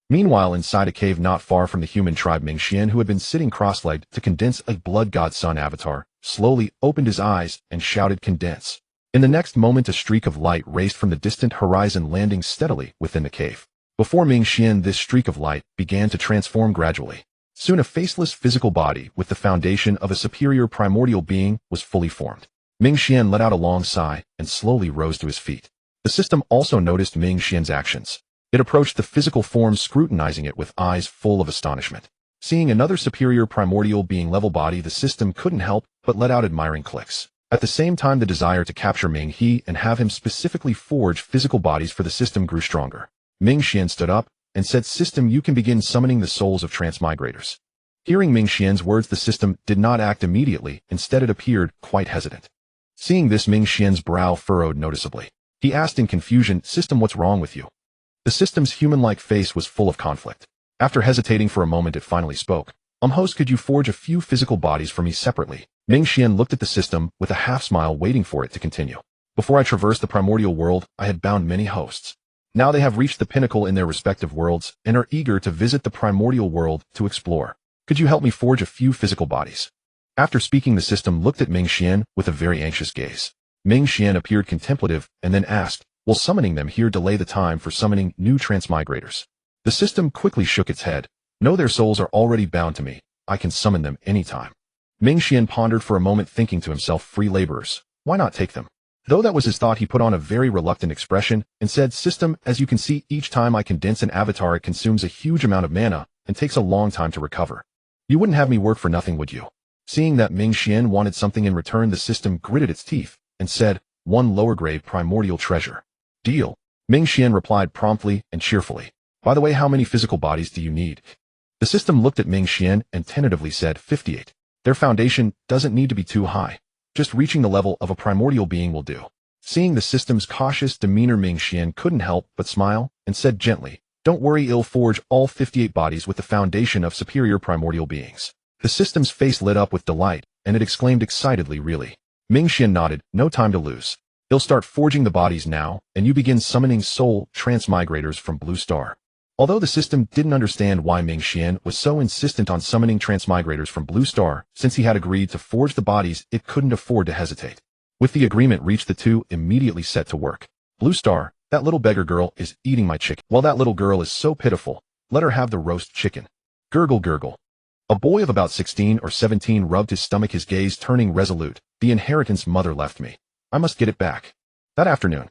Meanwhile, inside a cave not far from the human tribe, Mingxian, who had been sitting cross-legged to condense a blood god sun avatar, slowly opened his eyes and shouted, "Condense." In the next moment, a streak of light raced from the distant horizon, landing steadily within the cave. Before Mingxian, this streak of light began to transform gradually. Soon a faceless physical body with the foundation of a superior primordial being was fully formed. Mingxian let out a long sigh and slowly rose to his feet. The system also noticed Mingxian's actions. It approached the physical form, scrutinizing it with eyes full of astonishment. Seeing another superior primordial being level body, the system couldn't help but let out admiring clicks. At the same time, the desire to capture Minghe and have him specifically forge physical bodies for the system grew stronger. Mingxian stood up and said, "System, you can begin summoning the souls of transmigrators." Hearing Mingxian's words, the system did not act immediately. Instead, it appeared quite hesitant. Seeing this, Mingxian's brow furrowed noticeably. He asked in confusion, "System, what's wrong with you?" The system's human-like face was full of conflict. After hesitating for a moment, it finally spoke. Host, could you forge a few physical bodies for me separately?" Mingxian looked at the system with a half-smile, waiting for it to continue. "Before I traversed the primordial world, I had bound many hosts. Now they have reached the pinnacle in their respective worlds and are eager to visit the primordial world to explore. Could you help me forge a few physical bodies?" After speaking, the system looked at Mingxian with a very anxious gaze. Mingxian appeared contemplative and then asked, "Will summoning them here delay the time for summoning new transmigrators?" The system quickly shook its head. "No, their souls are already bound to me. I can summon them anytime." Mingxian pondered for a moment, thinking to himself, "Free laborers. Why not take them?" Though that was his thought, he put on a very reluctant expression and said, "System, as you can see, each time I condense an avatar, it consumes a huge amount of mana and takes a long time to recover. You wouldn't have me work for nothing, would you?" Seeing that Mingxian wanted something in return, the system gritted its teeth and said, "One lower-grade primordial treasure." "Deal." Mingxian replied promptly and cheerfully. "By the way, how many physical bodies do you need?" The system looked at Mingxian and tentatively said, 58. Their foundation doesn't need to be too high. Just reaching the level of a primordial being will do. Seeing the system's cautious demeanor, Mingxian couldn't help but smile and said gently, "Don't worry, I'll forge all 58 bodies with the foundation of superior primordial beings." The system's face lit up with delight, and it exclaimed excitedly, "Really?" Mingxian nodded, "No time to lose. I'll start forging the bodies now, and you begin summoning soul transmigrators from Blue Star." Although the system didn't understand why Mingxian was so insistent on summoning transmigrators from Blue Star, since he had agreed to forge the bodies, it couldn't afford to hesitate. With the agreement reached, the two immediately set to work. "Blue Star, that little beggar girl is eating my chicken. Well, that little girl is so pitiful. Let her have the roast chicken." Gurgle, gurgle. A boy of about 16 or 17 rubbed his stomach, his gaze turning resolute. "The inheritance mother left me. I must get it back." That afternoon.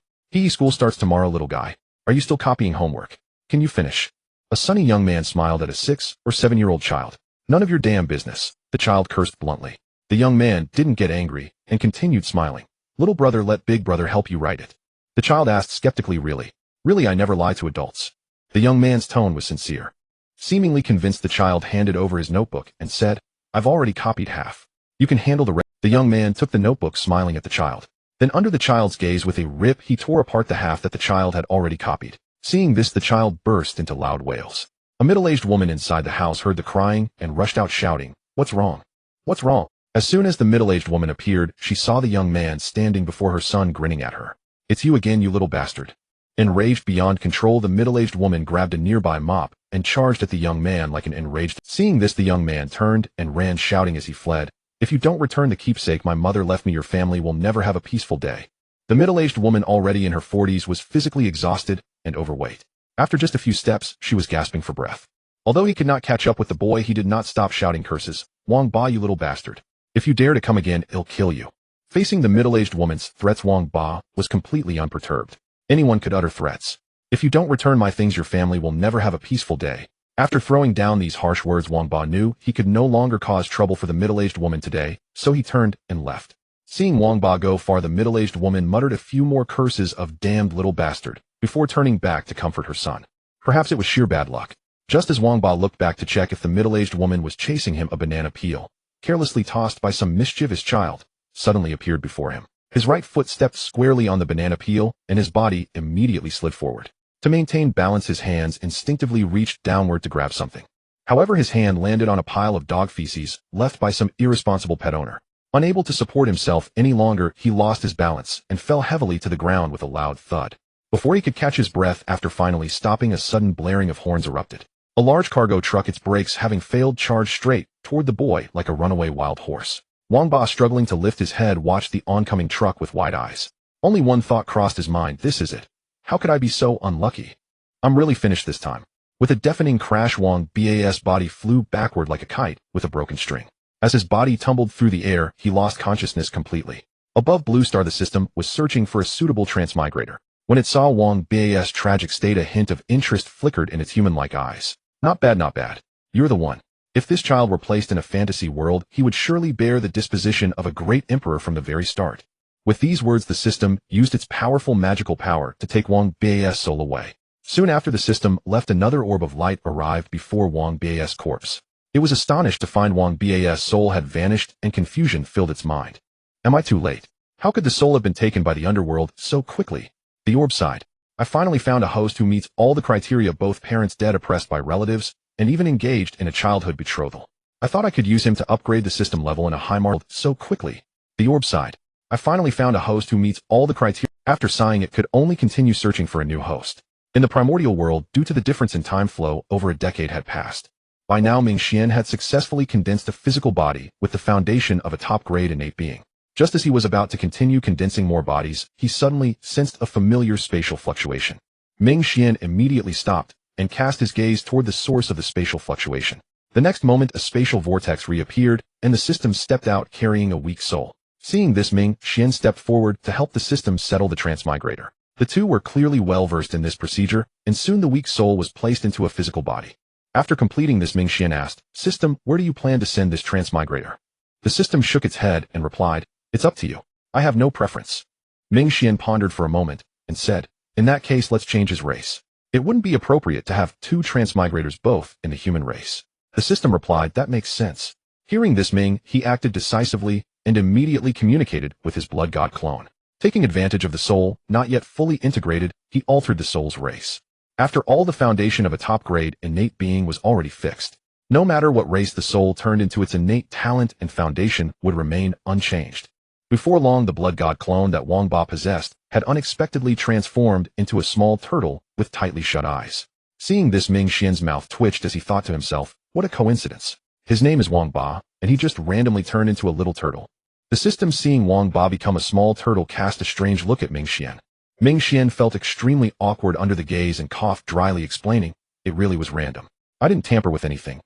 School starts tomorrow, little guy. Are you still copying homework? Can you finish?" A sunny young man smiled at a 6 or 7-year-old child. "None of your damn business," the child cursed bluntly. The young man didn't get angry and continued smiling. "Little brother, let big brother help you write it." The child asked skeptically, Really, I never lie to adults." The young man's tone was sincere. Seemingly convinced, the child handed over his notebook and said, "I've already copied half. You can handle the rest." The young man took the notebook, smiling at the child. Then, under the child's gaze, with a rip, he tore apart the half that the child had already copied. Seeing this, the child burst into loud wails. A middle-aged woman inside the house heard the crying and rushed out shouting, "What's wrong? What's wrong?" As soon as the middle-aged woman appeared, she saw the young man standing before her son, grinning at her. "It's you again, you little bastard." Enraged beyond control, the middle-aged woman grabbed a nearby mop and charged at the young man like an enraged. Seeing this, the young man turned and ran, shouting as he fled, "If you don't return the keepsake my mother left me, your family will never have a peaceful day." The middle-aged woman, already in her 40s, was physically exhausted and overweight. After just a few steps, she was gasping for breath. Although he could not catch up with the boy, he did not stop shouting curses. "Wang Ba, you little bastard. If you dare to come again, I'll kill you." Facing the middle-aged woman's threats, Wang Ba was completely unperturbed. Anyone could utter threats. "If you don't return my things, your family will never have a peaceful day." After throwing down these harsh words, Wang Ba knew he could no longer cause trouble for the middle-aged woman today, so he turned and left. Seeing Wang Ba go far, the middle-aged woman muttered a few more curses of "damned little bastard" before turning back to comfort her son. Perhaps it was sheer bad luck. Just as Wang Ba looked back to check if the middle-aged woman was chasing him, a banana peel, carelessly tossed by some mischievous child, suddenly appeared before him. His right foot stepped squarely on the banana peel, and his body immediately slid forward. To maintain balance, his hands instinctively reached downward to grab something. However, his hand landed on a pile of dog feces left by some irresponsible pet owner. Unable to support himself any longer, he lost his balance and fell heavily to the ground with a loud thud. Before he could catch his breath after finally stopping, a sudden blaring of horns erupted. A large cargo truck, its brakes having failed, charged straight toward the boy like a runaway wild horse. Wang Ba, struggling to lift his head, watched the oncoming truck with wide eyes. Only one thought crossed his mind: this is it. How could I be so unlucky? I'm really finished this time. With a deafening crash, Wang Ba's body flew backward like a kite with a broken string. As his body tumbled through the air, he lost consciousness completely. Above Blue Star, the system was searching for a suitable transmigrator. When it saw Wang Ba's tragic state, a hint of interest flickered in its human-like eyes. Not bad, not bad. You're the one. If this child were placed in a fantasy world, he would surely bear the disposition of a great emperor from the very start. With these words, the system used its powerful magical power to take Wang Ba's soul away. Soon after, the system left, another orb of light arrived before Wang Ba's corpse. It was astonished to find Wang Ba's soul had vanished, and confusion filled its mind. Am I too late? How could the soul have been taken by the underworld so quickly? The orb sighed. I finally found a host who meets all the criteria: both parents dead, oppressed by relatives, and even engaged in a childhood betrothal. I thought I could use him to upgrade the system level in a high world so quickly. The orb sighed. I finally found a host who meets all the criteria. After sighing, it could only continue searching for a new host. In the primordial world, due to the difference in time flow, over a decade had passed. By now, Minghe had successfully condensed a physical body with the foundation of a top-grade innate being. Just as he was about to continue condensing more bodies, he suddenly sensed a familiar spatial fluctuation. Minghe immediately stopped and cast his gaze toward the source of the spatial fluctuation. The next moment, a spatial vortex reappeared, and the system stepped out carrying a weak soul. Seeing this, Minghe stepped forward to help the system settle the transmigrator. The two were clearly well-versed in this procedure, and soon the weak soul was placed into a physical body. After completing this, Minghe asked, "System, where do you plan to send this transmigrator?" The system shook its head and replied, "It's up to you. I have no preference." Minghe pondered for a moment and said, "In that case, let's change his race. It wouldn't be appropriate to have two transmigrators both in the human race." The system replied, "That makes sense." Hearing this, he acted decisively and immediately communicated with his blood god clone. Taking advantage of the soul, not yet fully integrated, he altered the soul's race. After all, the foundation of a top-grade innate being was already fixed. No matter what race the soul turned into, its innate talent and foundation would remain unchanged. Before long, the blood god clone that Wang Ba possessed had unexpectedly transformed into a small turtle with tightly shut eyes. Seeing this, Minghe's mouth twitched as he thought to himself, what a coincidence. His name is Wang Ba, and he just randomly turned into a little turtle. The system, seeing Wang Ba become a small turtle, cast a strange look at Minghe. Minghe felt extremely awkward under the gaze and coughed dryly, explaining, "It really was random. I didn't tamper with anything."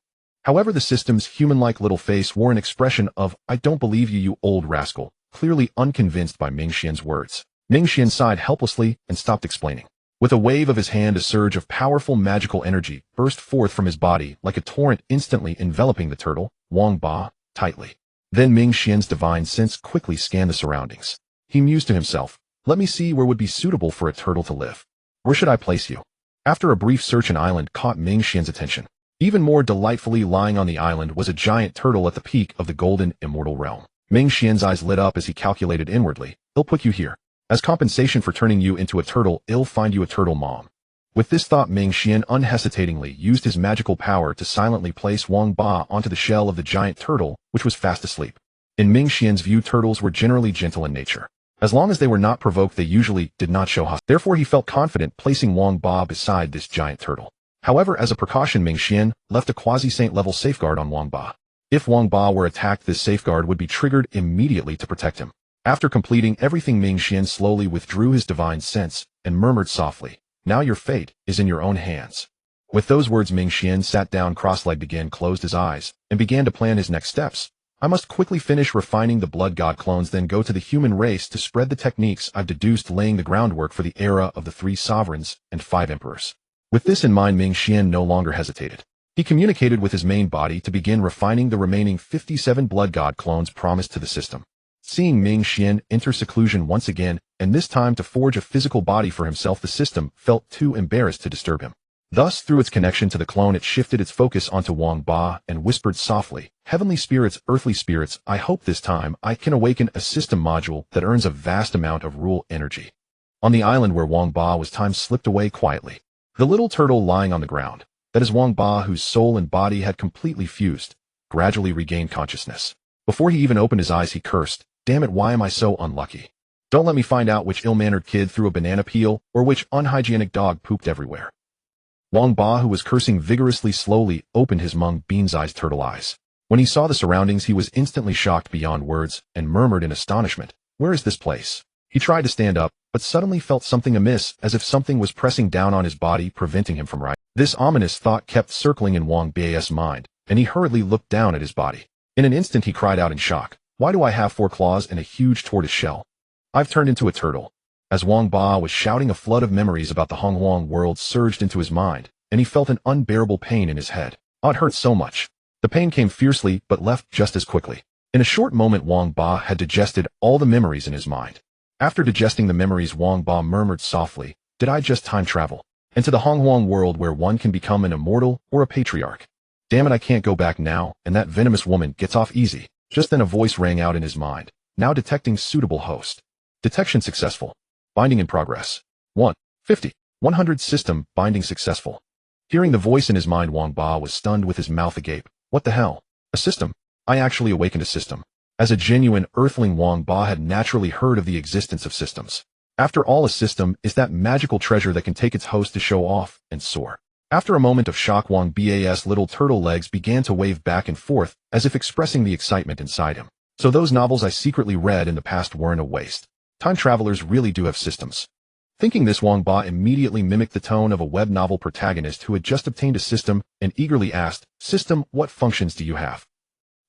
However, the system's human-like little face wore an expression of, "I don't believe you, you old rascal," clearly unconvinced by Minghe's words. Minghe sighed helplessly and stopped explaining. With a wave of his hand, a surge of powerful magical energy burst forth from his body like a torrent, instantly enveloping the turtle, Wang Ba, tightly. Then Minghe's divine sense quickly scanned the surroundings. He mused to himself, "Let me see where would be suitable for a turtle to live. Where should I place you?" After a brief search, an island caught Minghe's attention. Even more delightfully, lying on the island was a giant turtle at the peak of the golden immortal realm. Minghe's eyes lit up as he calculated inwardly, "I'll put you here. As compensation for turning you into a turtle, I'll find you a turtle mom." With this thought, Minghe unhesitatingly used his magical power to silently place Wang Ba onto the shell of the giant turtle, which was fast asleep. In Minghe's view, turtles were generally gentle in nature. As long as they were not provoked, they usually did not show hostility. Therefore, he felt confident placing Wang Ba beside this giant turtle. However, as a precaution, Minghe left a quasi-saint level safeguard on Wang Ba. If Wang Ba were attacked, this safeguard would be triggered immediately to protect him. After completing everything, Minghe slowly withdrew his divine sense and murmured softly, "Now your fate is in your own hands." With those words, Minghe sat down cross-legged again, closed his eyes, and began to plan his next steps. "I must quickly finish refining the blood god clones, then go to the human race to spread the techniques I've deduced, laying the groundwork for the era of the 3 sovereigns and 5 emperors." With this in mind, Minghe no longer hesitated. He communicated with his main body to begin refining the remaining 57 blood god clones promised to the system. Seeing Minghe enter seclusion once again, and this time to forge a physical body for himself, the system felt too embarrassed to disturb him. Thus, through its connection to the clone, it shifted its focus onto Wang Ba and whispered softly, "Heavenly spirits, earthly spirits, I hope this time I can awaken a system module that earns a vast amount of rule energy." On the island where Wang Ba was, time slipped away quietly. The little turtle lying on the ground, That is Wang Ba, whose soul and body had completely fused, gradually regained consciousness. Before he even opened his eyes, he cursed, "Damn it, why am I so unlucky? Don't let me find out which ill-mannered kid threw a banana peel or which unhygienic dog pooped everywhere." Wang Ba, who was cursing vigorously, slowly opened his Mung Bean's turtle eyes. When he saw the surroundings, he was instantly shocked beyond words and murmured in astonishment, "Where is this place?" He tried to stand up, but suddenly felt something amiss, as if something was pressing down on his body, preventing him from rising. This ominous thought kept circling in Wang Ba's mind, and he hurriedly looked down at his body. In an instant he cried out in shock, "Why do I have 4 claws and a huge tortoise shell? I've turned into a turtle." As Wang Ba was shouting, a flood of memories about the Hongwang world surged into his mind, and he felt an unbearable pain in his head. Oh, it hurt so much. The pain came fiercely, but left just as quickly. In a short moment, Wang Ba had digested all the memories in his mind. After digesting the memories, Wang Ba murmured softly, "Did I just time travel into the Hongwang world where one can become an immortal or a patriarch? Damn it, I can't go back now, and that venomous woman gets off easy." Just then a voice rang out in his mind, "Now detecting suitable host. Detection successful. Binding in progress. 150. 100 system binding successful." Hearing the voice in his mind, Wang Ba was stunned with his mouth agape. What the hell? A system? I actually awakened a system. As a genuine earthling, Wang Ba had naturally heard of the existence of systems. After all, a system is that magical treasure that can take its host to show off and soar. After a moment of shock, Wang Ba's little turtle legs began to wave back and forth, as if expressing the excitement inside him. So those novels I secretly read in the past weren't a waste. Time travelers really do have systems. Thinking this, Wang Ba immediately mimicked the tone of a web novel protagonist who had just obtained a system and eagerly asked, "System, what functions do you have?"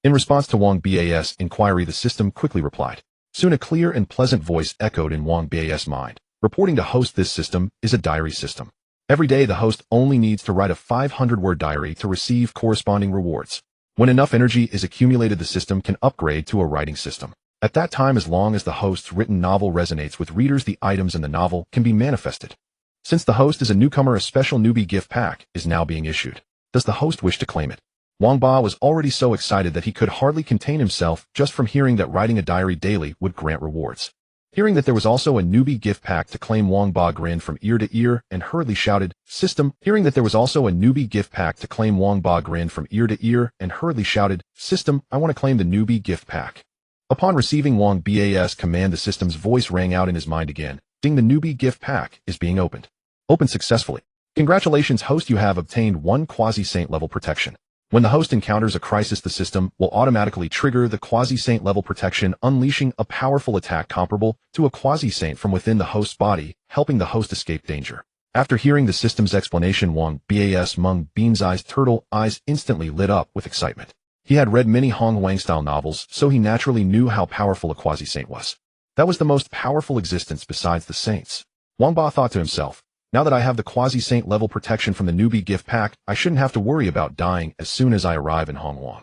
In response to Wang Ba's inquiry, the system quickly replied. Soon a clear and pleasant voice echoed in Wang Ba's mind, reporting to host, "This system is a diary system. Every day the host only needs to write a 500-word diary to receive corresponding rewards. When enough energy is accumulated, the system can upgrade to a writing system. At that time, as long as the host's written novel resonates with readers, the items in the novel can be manifested. Since the host is a newcomer, a special newbie gift pack is now being issued. Does the host wish to claim it?" Wang Ba was already so excited that he could hardly contain himself just from hearing that writing a diary daily would grant rewards. Hearing that there was also a newbie gift pack to claim, Wang Ba grinned from ear to ear and hurriedly shouted, "System!" Hearing that there was also a newbie gift pack to claim, Wang Ba grinned from ear to ear and hurriedly shouted, "System, I want to claim the newbie gift pack." Upon receiving Wang Ba's command, the system's voice rang out in his mind again. "Ding, the newbie gift pack is being opened. Opened successfully. Congratulations, host, you have obtained 1 quasi-saint level protection. When the host encounters a crisis, the system will automatically trigger the quasi-saint level protection, unleashing a powerful attack comparable to a quasi-saint from within the host's body, helping the host escape danger." After hearing the system's explanation, Wang Ba's Mung Bean's turtle eyes instantly lit up with excitement. He had read many Hongwang-style novels, so he naturally knew how powerful a quasi-saint was. That was the most powerful existence besides the saints. Wang Ba thought to himself, "Now that I have the quasi-saint level protection from the newbie gift pack, I shouldn't have to worry about dying as soon as I arrive in Hongwang."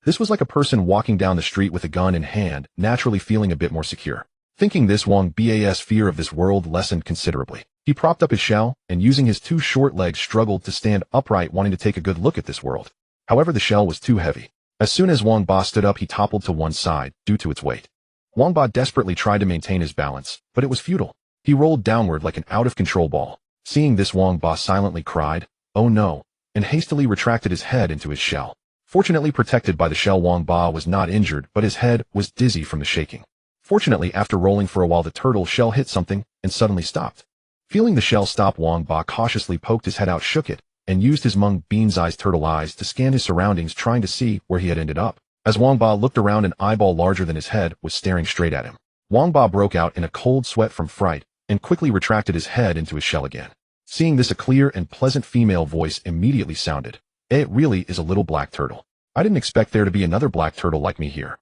This was like a person walking down the street with a gun in hand, naturally feeling a bit more secure. Thinking this, Wang Ba's fear of this world lessened considerably. He propped up his shell, and using his 2 short legs struggled to stand upright, wanting to take a good look at this world. However, the shell was too heavy. As soon as Wang Ba stood up, he toppled to one side due to its weight. Wang Ba desperately tried to maintain his balance, but it was futile. He rolled downward like an out-of-control ball. Seeing this, Wang Ba silently cried, "Oh no," and hastily retracted his head into his shell. Fortunately, protected by the shell, Wang Ba was not injured, but his head was dizzy from the shaking. Fortunately, after rolling for a while, the turtle shell hit something and suddenly stopped. Feeling the shell stop, Wang Ba cautiously poked his head out, shook it, and used his Mung Bean's turtle eyes to scan his surroundings, trying to see where he had ended up. As Wang Ba looked around, an eyeball larger than his head was staring straight at him. Wang Ba broke out in a cold sweat from fright and quickly retracted his head into his shell again. Seeing this, a clear and pleasant female voice immediately sounded. "It really is a little black turtle. I didn't expect there to be another black turtle like me here."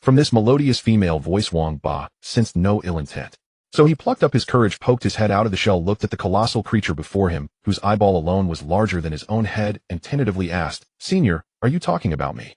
From this melodious female voice, Wang Ba sensed no ill intent. So he plucked up his courage, poked his head out of the shell, looked at the colossal creature before him, whose eyeball alone was larger than his own head, and tentatively asked, "Senior, are you talking about me?"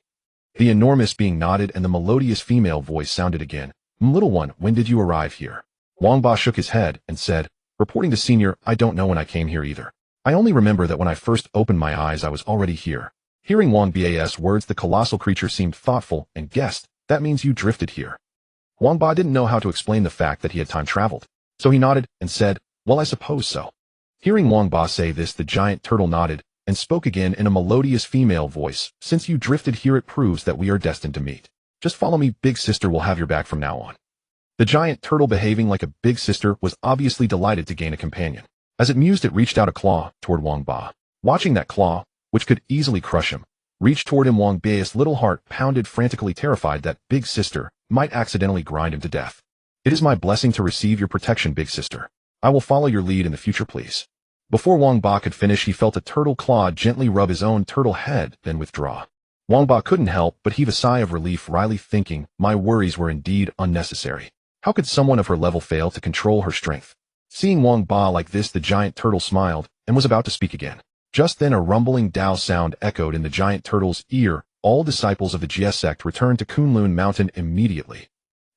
The enormous being nodded, and the melodious female voice sounded again. "Little one, when did you arrive here?" Wang Ba shook his head and said, "Reporting to Senior, I don't know when I came here either. I only remember that when I first opened my eyes, I was already here." Hearing Wang Ba's words, the colossal creature seemed thoughtful and guessed, "That means you drifted here." Wang Ba didn't know how to explain the fact that he had time traveled, so he nodded and said, "Well, I suppose so." Hearing Wang Ba say this, the giant turtle nodded and spoke again in a melodious female voice. Since you drifted here, it proves that we are destined to meet. Just follow me, big sister will have your back from now on. The giant turtle, behaving like a big sister, was obviously delighted to gain a companion. As it mused, it reached out a claw toward Wang Ba. Watching that claw, which could easily crush him, reach toward him, Wang Ba's little heart pounded frantically, terrified that big sister might accidentally grind him to death. It is my blessing to receive your protection, big sister. I will follow your lead in the future, please. Before Wang Ba could finish, he felt a turtle claw gently rub his own turtle head, then withdraw. Wang Ba couldn't help but heave a sigh of relief, wryly thinking, my worries were indeed unnecessary. How could someone of her level fail to control her strength? Seeing Wang Ba like this, the giant turtle smiled and was about to speak again. Just then a rumbling Dao sound echoed in the giant turtle's ear. All disciples of the Jie sect returned to Kunlun Mountain immediately.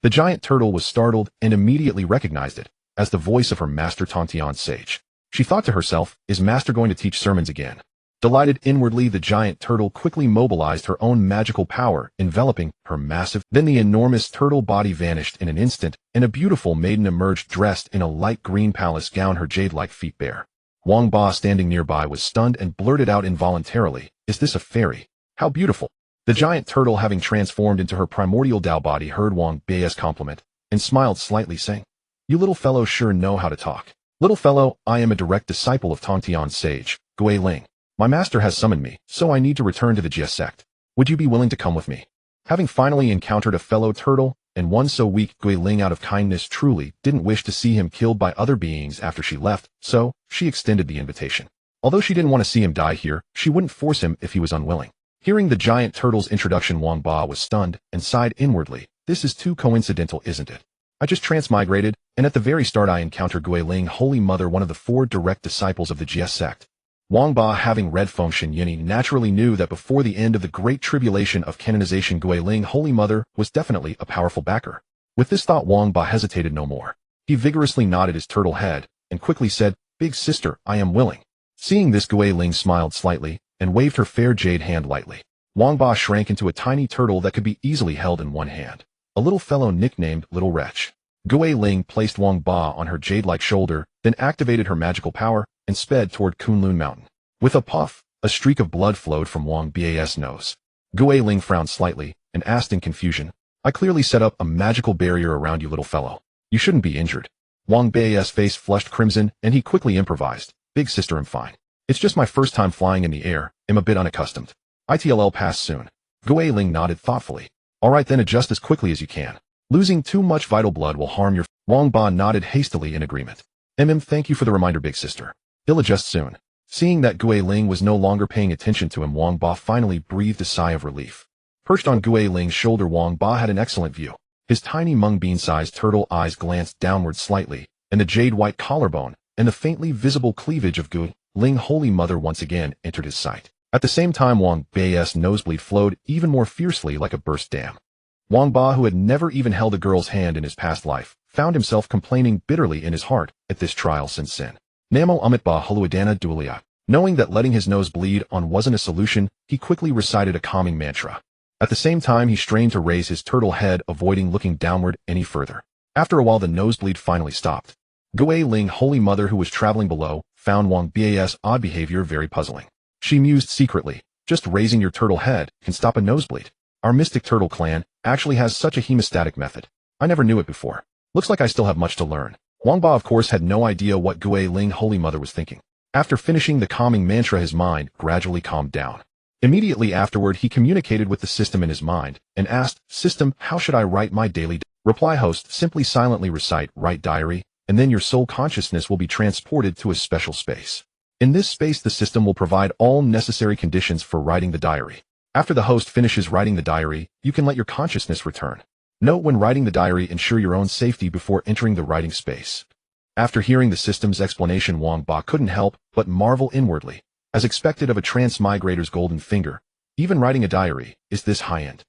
The giant turtle was startled and immediately recognized it as the voice of her master Tontian Sage. She thought to herself, is master going to teach sermons again? Delighted inwardly, the giant turtle quickly mobilized her own magical power, enveloping her massive. Then the enormous turtle body vanished in an instant, and a beautiful maiden emerged dressed in a light green palace gown, her jade-like feet bare. Wang Ba, standing nearby, was stunned and blurted out involuntarily, is this a fairy? How beautiful! The giant turtle, having transformed into her primordial Dao body, heard Wang Ba's compliment and smiled slightly, saying, you little fellow sure know how to talk. Little fellow, I am a direct disciple of Tontian Sage, Gui Ling. My master has summoned me, so I need to return to the Jie sect. Would you be willing to come with me? Having finally encountered a fellow turtle, and one so weak, Gui Ling out of kindness truly didn't wish to see him killed by other beings after she left, so she extended the invitation. Although she didn't want to see him die here, she wouldn't force him if he was unwilling. Hearing the giant turtle's introduction, Wang Ba was stunned and sighed inwardly. This is too coincidental, isn't it? I just transmigrated, and at the very start I encountered Gui Ling, Holy Mother, one of the 4 direct disciples of the Jie sect. Wang Ba, having read Feng Yin, naturally knew that before the end of the Great Tribulation of canonization, Gui Ling, Holy Mother, was definitely a powerful backer. With this thought, Wang Ba hesitated no more. He vigorously nodded his turtle head and quickly said, big sister, I am willing. Seeing this, Gui Ling smiled slightly and waved her fair jade hand lightly. Wang Ba shrank into a tiny turtle that could be easily held in one hand. A little fellow nicknamed Little Wretch. Gui Ling placed Wang Ba on her jade-like shoulder, then activated her magical power and sped toward Kunlun Mountain. With a puff, a streak of blood flowed from Wang Ba's nose. Gui Ling frowned slightly and asked in confusion, I clearly set up a magical barrier around you, little fellow. You shouldn't be injured. Wang Ba's face flushed crimson and he quickly improvised, big sister, I'm fine. It's just my first time flying in the air, am a bit unaccustomed. It'll pass soon. Gui Ling nodded thoughtfully. Alright then, adjust as quickly as you can. Losing too much vital blood will harm your... Wang Ba nodded hastily in agreement. Thank you for the reminder, big sister. He'll adjust soon. Seeing that Gui Ling was no longer paying attention to him, Wang Ba finally breathed a sigh of relief. Perched on Gui Ling's shoulder, Wang Ba had an excellent view. His tiny mung bean-sized turtle eyes glanced downward slightly, and the jade-white collarbone and the faintly visible cleavage of Gui Ling, Holy Mother, once again entered his sight. At the same time, Wang Ba's nosebleed flowed even more fiercely like a burst dam. Wang Ba, who had never even held a girl's hand in his past life, found himself complaining bitterly in his heart at this trial since sin. Namo Amit Ba Huluadana Dulia. Knowing that letting his nose bleed on wasn't a solution, he quickly recited a calming mantra. At the same time, he strained to raise his turtle head, avoiding looking downward any further. After a while, the nosebleed finally stopped. Gui Ling, Holy Mother, who was traveling below, found Wang Ba's odd behavior very puzzling. She mused secretly, just raising your turtle head can stop a nosebleed. Our mystic turtle clan actually has such a hemostatic method. I never knew it before. Looks like I still have much to learn. Wang Ba, of course, had no idea what Gui Ling, Holy Mother, was thinking. After finishing the calming mantra, his mind gradually calmed down. Immediately afterward, he communicated with the system in his mind and asked, System, how should I write my daily reply? Host, simply silently recite, write diary, and then your soul consciousness will be transported to a special space. In this space, the system will provide all necessary conditions for writing the diary. After the host finishes writing the diary, you can let your consciousness return. Note, when writing the diary, ensure your own safety before entering the writing space. After hearing the system's explanation, Wang Ba couldn't help but marvel inwardly. As expected of a transmigrator's golden finger, even writing a diary is this high-end.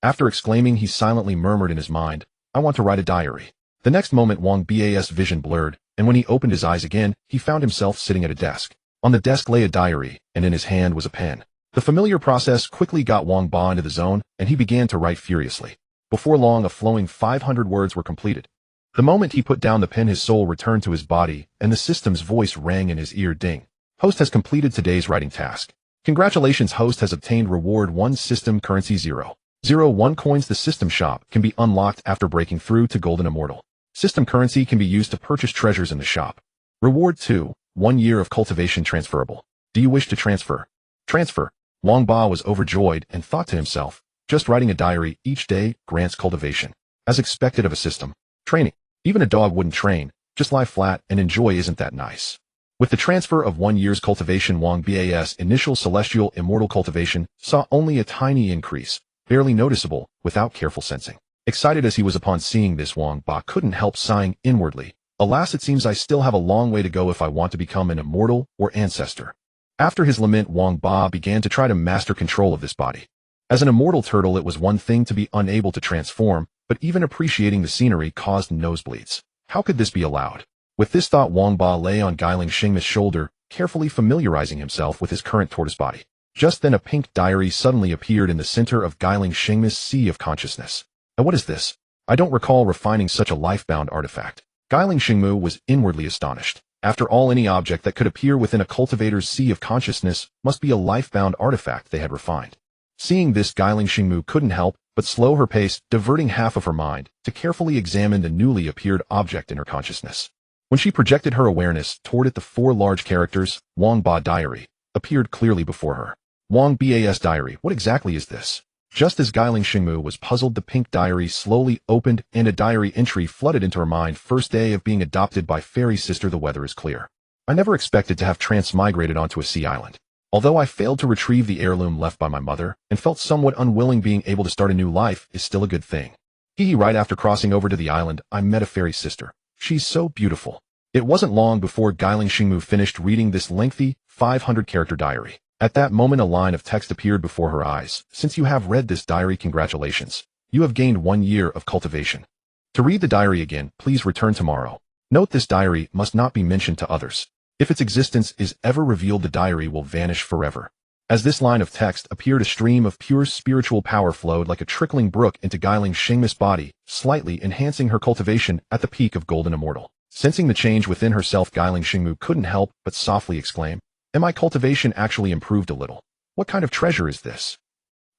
After exclaiming, he silently murmured in his mind, I want to write a diary. The next moment, Wang Ba's vision blurred, and when he opened his eyes again, he found himself sitting at a desk. On the desk lay a diary, and in his hand was a pen. The familiar process quickly got Wang Ba into the zone, and he began to write furiously. Before long, a flowing 500 words were completed. The moment he put down the pen, his soul returned to his body, and the system's voice rang in his ear, ding. Host has completed today's writing task. Congratulations, host has obtained reward 1 system currency 0.01 coins. The system shop can be unlocked after breaking through to Golden Immortal. System currency can be used to purchase treasures in the shop. Reward 2, 1 year of cultivation transferable. Do you wish to transfer? Transfer. Wang Ba was overjoyed and thought to himself, just writing a diary each day grants cultivation. As expected of a system. Training. Even a dog wouldn't train, just lie flat and enjoy. Isn't that nice? With the transfer of 1 year's cultivation, Wang Ba's initial celestial immortal cultivation saw only a tiny increase, barely noticeable, without careful sensing. Excited as he was upon seeing this, Wang Ba couldn't help sighing inwardly. Alas, it seems I still have a long way to go if I want to become an immortal or ancestor. After his lament, Wang Ba began to try to master control of this body. As an immortal turtle, it was one thing to be unable to transform, but even appreciating the scenery caused nosebleeds. How could this be allowed? With this thought, Wang Ba lay on Guiling Xingma's shoulder, carefully familiarizing himself with his current tortoise body. Just then a pink diary suddenly appeared in the center of Guiling Xingma's sea of consciousness. And what is this? I don't recall refining such a life-bound artifact. Guiling Xingmu was inwardly astonished. After all, any object that could appear within a cultivator's sea of consciousness must be a life-bound artifact they had refined. Seeing this, Guiling Xingmu couldn't help but slow her pace, diverting half of her mind to carefully examine the newly appeared object in her consciousness. When she projected her awareness toward it, the 4 large characters, Wang Ba Diary, appeared clearly before her. Wang Ba's Diary, what exactly is this? Just as Guiling Xingmu was puzzled, the pink diary slowly opened and a diary entry flooded into her mind. First day of being adopted by fairy sister. The weather is clear. I never expected to have transmigrated onto a sea island. Although I failed to retrieve the heirloom left by my mother and felt somewhat unwilling, being able to start a new life is still a good thing. Right after crossing over to the island, I met a fairy sister. She's so beautiful. It wasn't long before Guiling Xingmu finished reading this lengthy, 500-character diary. At that moment, a line of text appeared before her eyes. Since you have read this diary, congratulations. You have gained 1 year of cultivation. To read the diary again, please return tomorrow. Note, this diary must not be mentioned to others. If its existence is ever revealed, the diary will vanish forever. As this line of text appeared, a stream of pure spiritual power flowed like a trickling brook into Guiling Xingma's body, slightly enhancing her cultivation at the peak of Golden Immortal. Sensing the change within herself, Guiling Xingmu couldn't help but softly exclaim, "And my cultivation actually improved a little. What kind of treasure is this?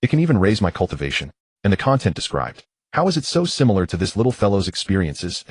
It can even raise my cultivation." And the content described. How is it so similar to this little fellow's experiences?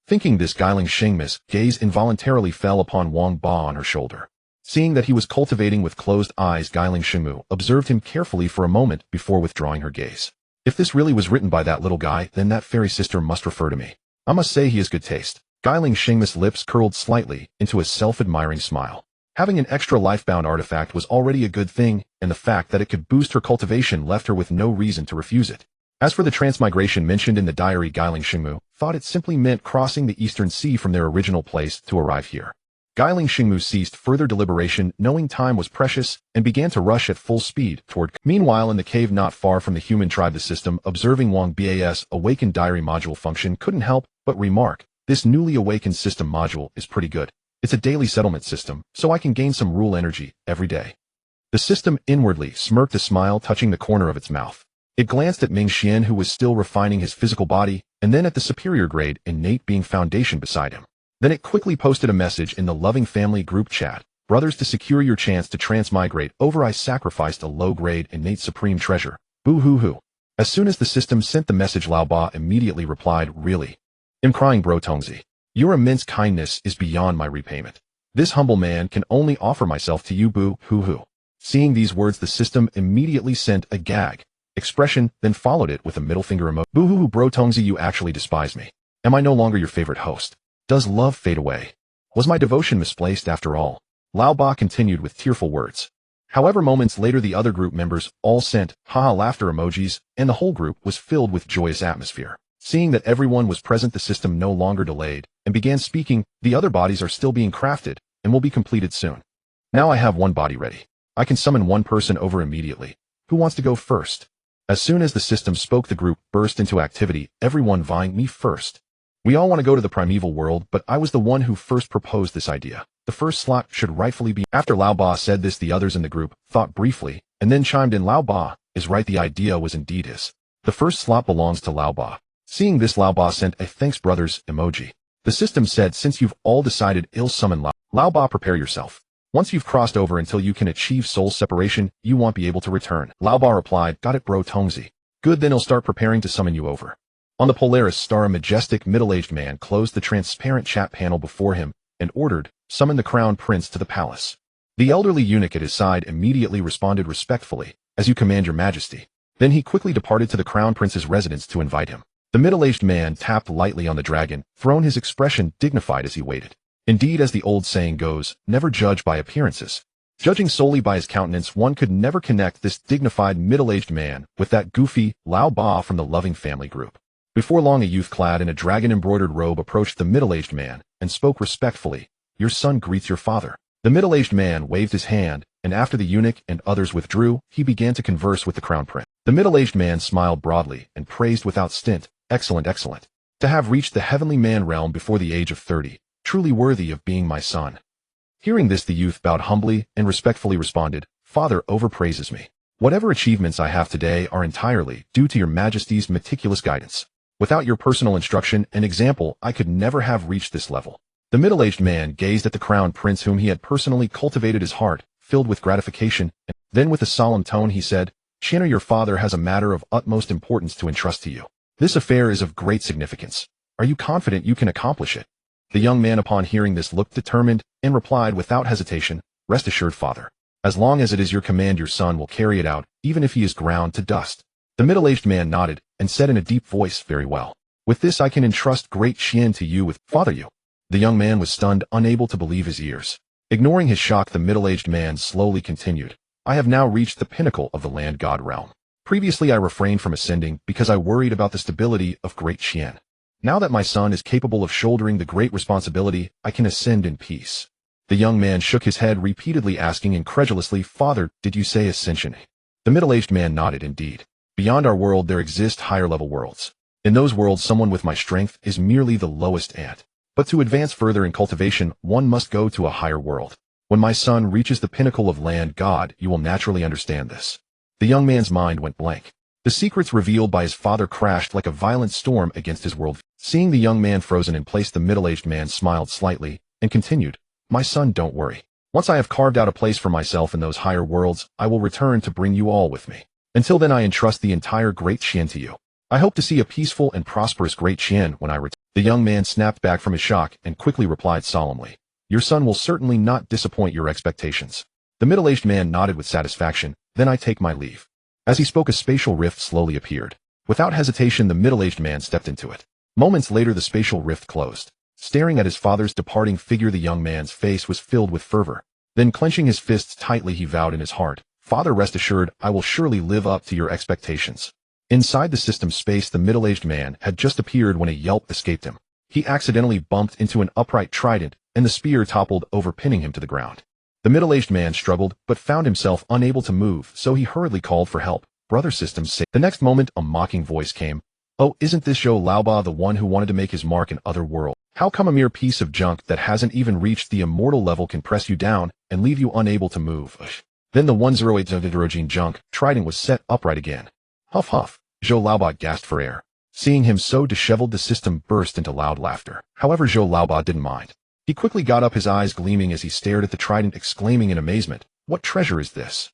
Thinking this, Guiling Xingma's gaze involuntarily fell upon Wang Ba on her shoulder. Seeing that he was cultivating with closed eyes, Guiling Xingmu observed him carefully for a moment before withdrawing her gaze. If this really was written by that little guy, then that fairy sister must refer to me. I must say he has good taste. Guiling Xingma's lips curled slightly into a self-admiring smile. Having an extra life-bound artifact was already a good thing, and the fact that it could boost her cultivation left her with no reason to refuse it. As for the transmigration mentioned in the diary, Guiling Xingmu thought it simply meant crossing the Eastern Sea from their original place to arrive here. Guiling Xingmu ceased further deliberation, knowing time was precious, and began to rush at full speed toward. Meanwhile, in the cave not far from the human tribe, the system, observing Wang Ba's awakened diary module function, couldn't help but remark, "This newly awakened system module is pretty good. It's a daily settlement system, so I can gain some rule energy every day." The system inwardly smirked, a smile touching the corner of its mouth. It glanced at Minghe, who was still refining his physical body, and then at the superior grade innate being foundation beside him. Then it quickly posted a message in the loving family group chat. "Brothers, to secure your chance to transmigrate over, I sacrificed a low-grade innate supreme treasure. Boo hoo hoo." As soon as the system sent the message, Lao Ba immediately replied, "Really? I'm crying, bro Tongzi. Your immense kindness is beyond my repayment. This humble man can only offer myself to you, boo hoo hoo." Seeing these words, the system immediately sent a gag expression, then followed it with a middle finger emoji. "Boo hoo hoo, bro Tongzi, you actually despise me. Am I no longer your favorite host? Does love fade away? Was my devotion misplaced after all?" Lao Ba continued with tearful words. However, moments later, the other group members all sent haha laughter emojis, and the whole group was filled with joyous atmosphere. Seeing that everyone was present, the system no longer delayed and began speaking. "The other bodies are still being crafted and will be completed soon. Now I have one body ready. I can summon one person over immediately. Who wants to go first?" As soon as the system spoke, the group burst into activity, everyone vying, "Me first. We all want to go to the primeval world, but I was the one who first proposed this idea. The first slot should rightfully be." After Lao Ba said this, the others in the group thought briefly and then chimed in. "Lao Ba is right. The idea was indeed his. The first slot belongs to Lao Ba." Seeing this, Lao Ba sent a "thanks brothers" emoji. The system said, "Since you've all decided, I'll summon Lao Ba, prepare yourself." Once you've crossed over until you can achieve soul separation, you won't be able to return. Lao Ba replied, got it bro Tongzi. Good, then he'll start preparing to summon you over. On the Polaris star, a majestic middle-aged man closed the transparent chat panel before him and ordered, summon the crown prince to the palace. The elderly eunuch at his side immediately responded respectfully, as you command your majesty. Then he quickly departed to the crown prince's residence to invite him. The middle-aged man tapped lightly on the dragon throne, his expression dignified as he waited. Indeed, as the old saying goes, never judge by appearances. Judging solely by his countenance, one could never connect this dignified middle-aged man with that goofy Lao Ba from the loving family group. Before long, a youth clad in a dragon-embroidered robe approached the middle-aged man and spoke respectfully. Your son greets your father. The middle-aged man waved his hand, and after the eunuch and others withdrew, he began to converse with the crown prince. The middle-aged man smiled broadly and praised without stint. Excellent, excellent. To have reached the heavenly man realm before the age of 30, truly worthy of being my son. Hearing this, the youth bowed humbly and respectfully responded, Father overpraises me. Whatever achievements I have today are entirely due to your majesty's meticulous guidance. Without your personal instruction and example, I could never have reached this level. The middle-aged man gazed at the crown prince, whom he had personally cultivated, his heart filled with gratification, and then with a solemn tone he said, Shianna, your father has a matter of utmost importance to entrust to you. This affair is of great significance. Are you confident you can accomplish it? The young man, upon hearing this, looked determined and replied without hesitation, Rest assured, father. As long as it is your command, your son will carry it out, even if he is ground to dust. The middle-aged man nodded and said in a deep voice, Very well. With this I can entrust great Xian to you with father you. The young man was stunned, unable to believe his ears. Ignoring his shock, the middle-aged man slowly continued, I have now reached the pinnacle of the land god realm. Previously I refrained from ascending because I worried about the stability of great Xian. Now that my son is capable of shouldering the great responsibility, I can ascend in peace. The young man shook his head, repeatedly asking incredulously, Father, did you say ascension? The middle-aged man nodded. Indeed. Beyond our world there exist higher-level worlds. In those worlds someone with my strength is merely the lowest ant. But to advance further in cultivation, one must go to a higher world. When my son reaches the pinnacle of land god, you will naturally understand this. The young man's mind went blank. The secrets revealed by his father crashed like a violent storm against his world. Seeing the young man frozen in place, the middle-aged man smiled slightly and continued, My son, don't worry. Once I have carved out a place for myself in those higher worlds, I will return to bring you all with me. Until then, I entrust the entire Great Xian to you. I hope to see a peaceful and prosperous Great Xian when I return. The young man snapped back from his shock and quickly replied solemnly, Your son will certainly not disappoint your expectations. The middle-aged man nodded with satisfaction. Then I take my leave. As he spoke, a spatial rift slowly appeared. Without hesitation, the middle-aged man stepped into it. Moments later, the spatial rift closed. Staring at his father's departing figure, the young man's face was filled with fervor. Then, clenching his fists tightly, he vowed in his heart, Father, rest assured, I will surely live up to your expectations. Inside the system space, the middle-aged man had just appeared when a yelp escaped him. He accidentally bumped into an upright trident, and the spear toppled over, pinning him to the ground. The middle-aged man struggled, but found himself unable to move, so he hurriedly called for help. Brother system saved. The next moment, a mocking voice came. Oh, isn't this Zhou Laoba the one who wanted to make his mark in other world? How come a mere piece of junk that hasn't even reached the immortal level can press you down and leave you unable to move? Then the 108 of hydrogen junk trident was set upright again. Huff huff, Zhou Laoba gasped for air. Seeing him so disheveled, the system burst into loud laughter. However, Zhou Laoba didn't mind. He quickly got up, his eyes gleaming as he stared at the trident, exclaiming in amazement, What treasure is this?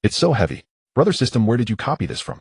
It's so heavy. Brother system, where did you copy this from?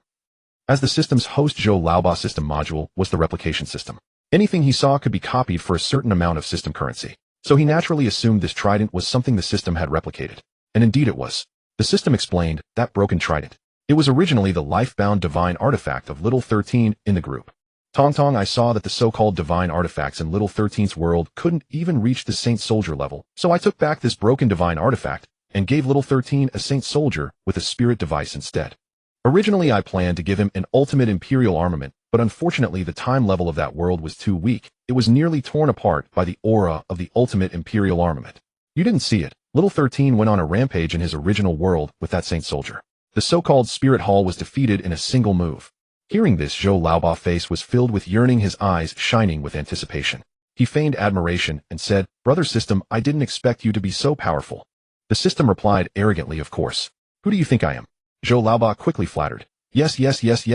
As the system's host, Zhou Laoba system module was the replication system. Anything he saw could be copied for a certain amount of system currency. So he naturally assumed this trident was something the system had replicated. And indeed it was. The system explained, that broken trident. It was originally the life-bound divine artifact of Little 13 in the group. Tong, I saw that the so-called divine artifacts in Little 13's world couldn't even reach the Saint Soldier level, so I took back this broken divine artifact and gave Little 13 a Saint Soldier with a spirit device instead. Originally I planned to give him an ultimate Imperial armament, but unfortunately the time level of that world was too weak. It was nearly torn apart by the aura of the ultimate Imperial armament. You didn't see it. Little 13 went on a rampage in his original world with that Saint Soldier. The so-called Spirit Hall was defeated in a single move. Hearing this, Zhou Laoba's face was filled with yearning, his eyes shining with anticipation. He feigned admiration and said, Brother system, I didn't expect you to be so powerful. The system replied arrogantly, Of course. Who do you think I am? Zhou Laoba quickly flattered. Yes,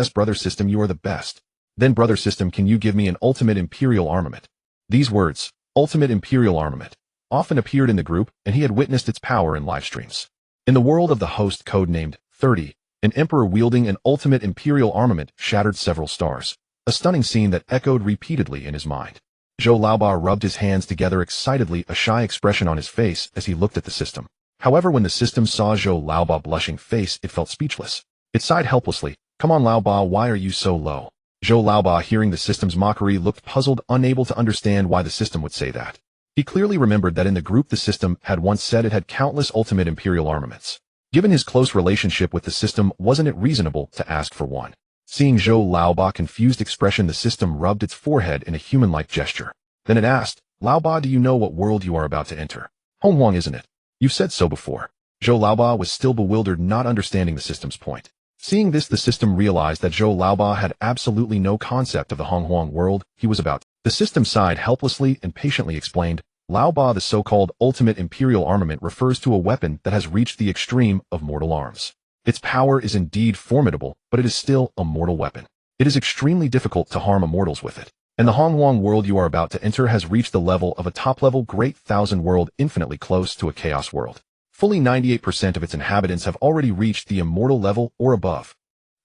brother system, you are the best. Then brother system, can you give me an ultimate Imperial armament? These words, ultimate Imperial armament. often appeared in the group, and he had witnessed its power in live streams. In the world of the host codenamed 30, an emperor wielding an ultimate imperial armament shattered several stars, a stunning scene that echoed repeatedly in his mind. Zhou Laoba rubbed his hands together excitedly, a shy expression on his face as he looked at the system. However, when the system saw Zhou Laoba's blushing face, it felt speechless. It sighed helplessly. "Come on, Laoba, why are you so low?" Zhou Laoba, hearing the system's mockery, looked puzzled, unable to understand why the system would say that. He clearly remembered that in the group the system had once said it had countless ultimate imperial armaments. Given his close relationship with the system, wasn't it reasonable to ask for one? Seeing Zhou Laoba's confused expression, the system rubbed its forehead in a human-like gesture. Then it asked, "Laoba, do you know what world you are about to enter?" "Honghuang, isn't it? You've said so before." Zhou Laoba was still bewildered, not understanding the system's point. Seeing this, the system realized that Zhou Laoba had absolutely no concept of the Honghuang world he was about. The system sighed helplessly and patiently explained, "Laoba, the so-called ultimate imperial armament refers to a weapon that has reached the extreme of mortal arms. Its power is indeed formidable, but it is still a mortal weapon. It is extremely difficult to harm immortals with it. And the Honghuang world you are about to enter has reached the level of a top-level Great Thousand world, infinitely close to a chaos world. Fully 98% of its inhabitants have already reached the immortal level or above.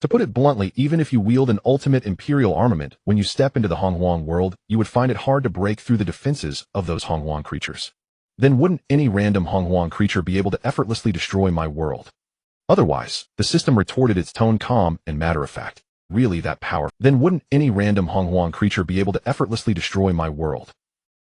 To put it bluntly, even if you wield an ultimate imperial armament, when you step into the Honghuang world, you would find it hard to break through the defenses of those Honghuang creatures. Then wouldn't any random Honghuang creature be able to effortlessly destroy my world? Otherwise," the system retorted, its tone calm and matter-of-fact. "Really that power? Then wouldn't any random Honghuang creature be able to effortlessly destroy my world?"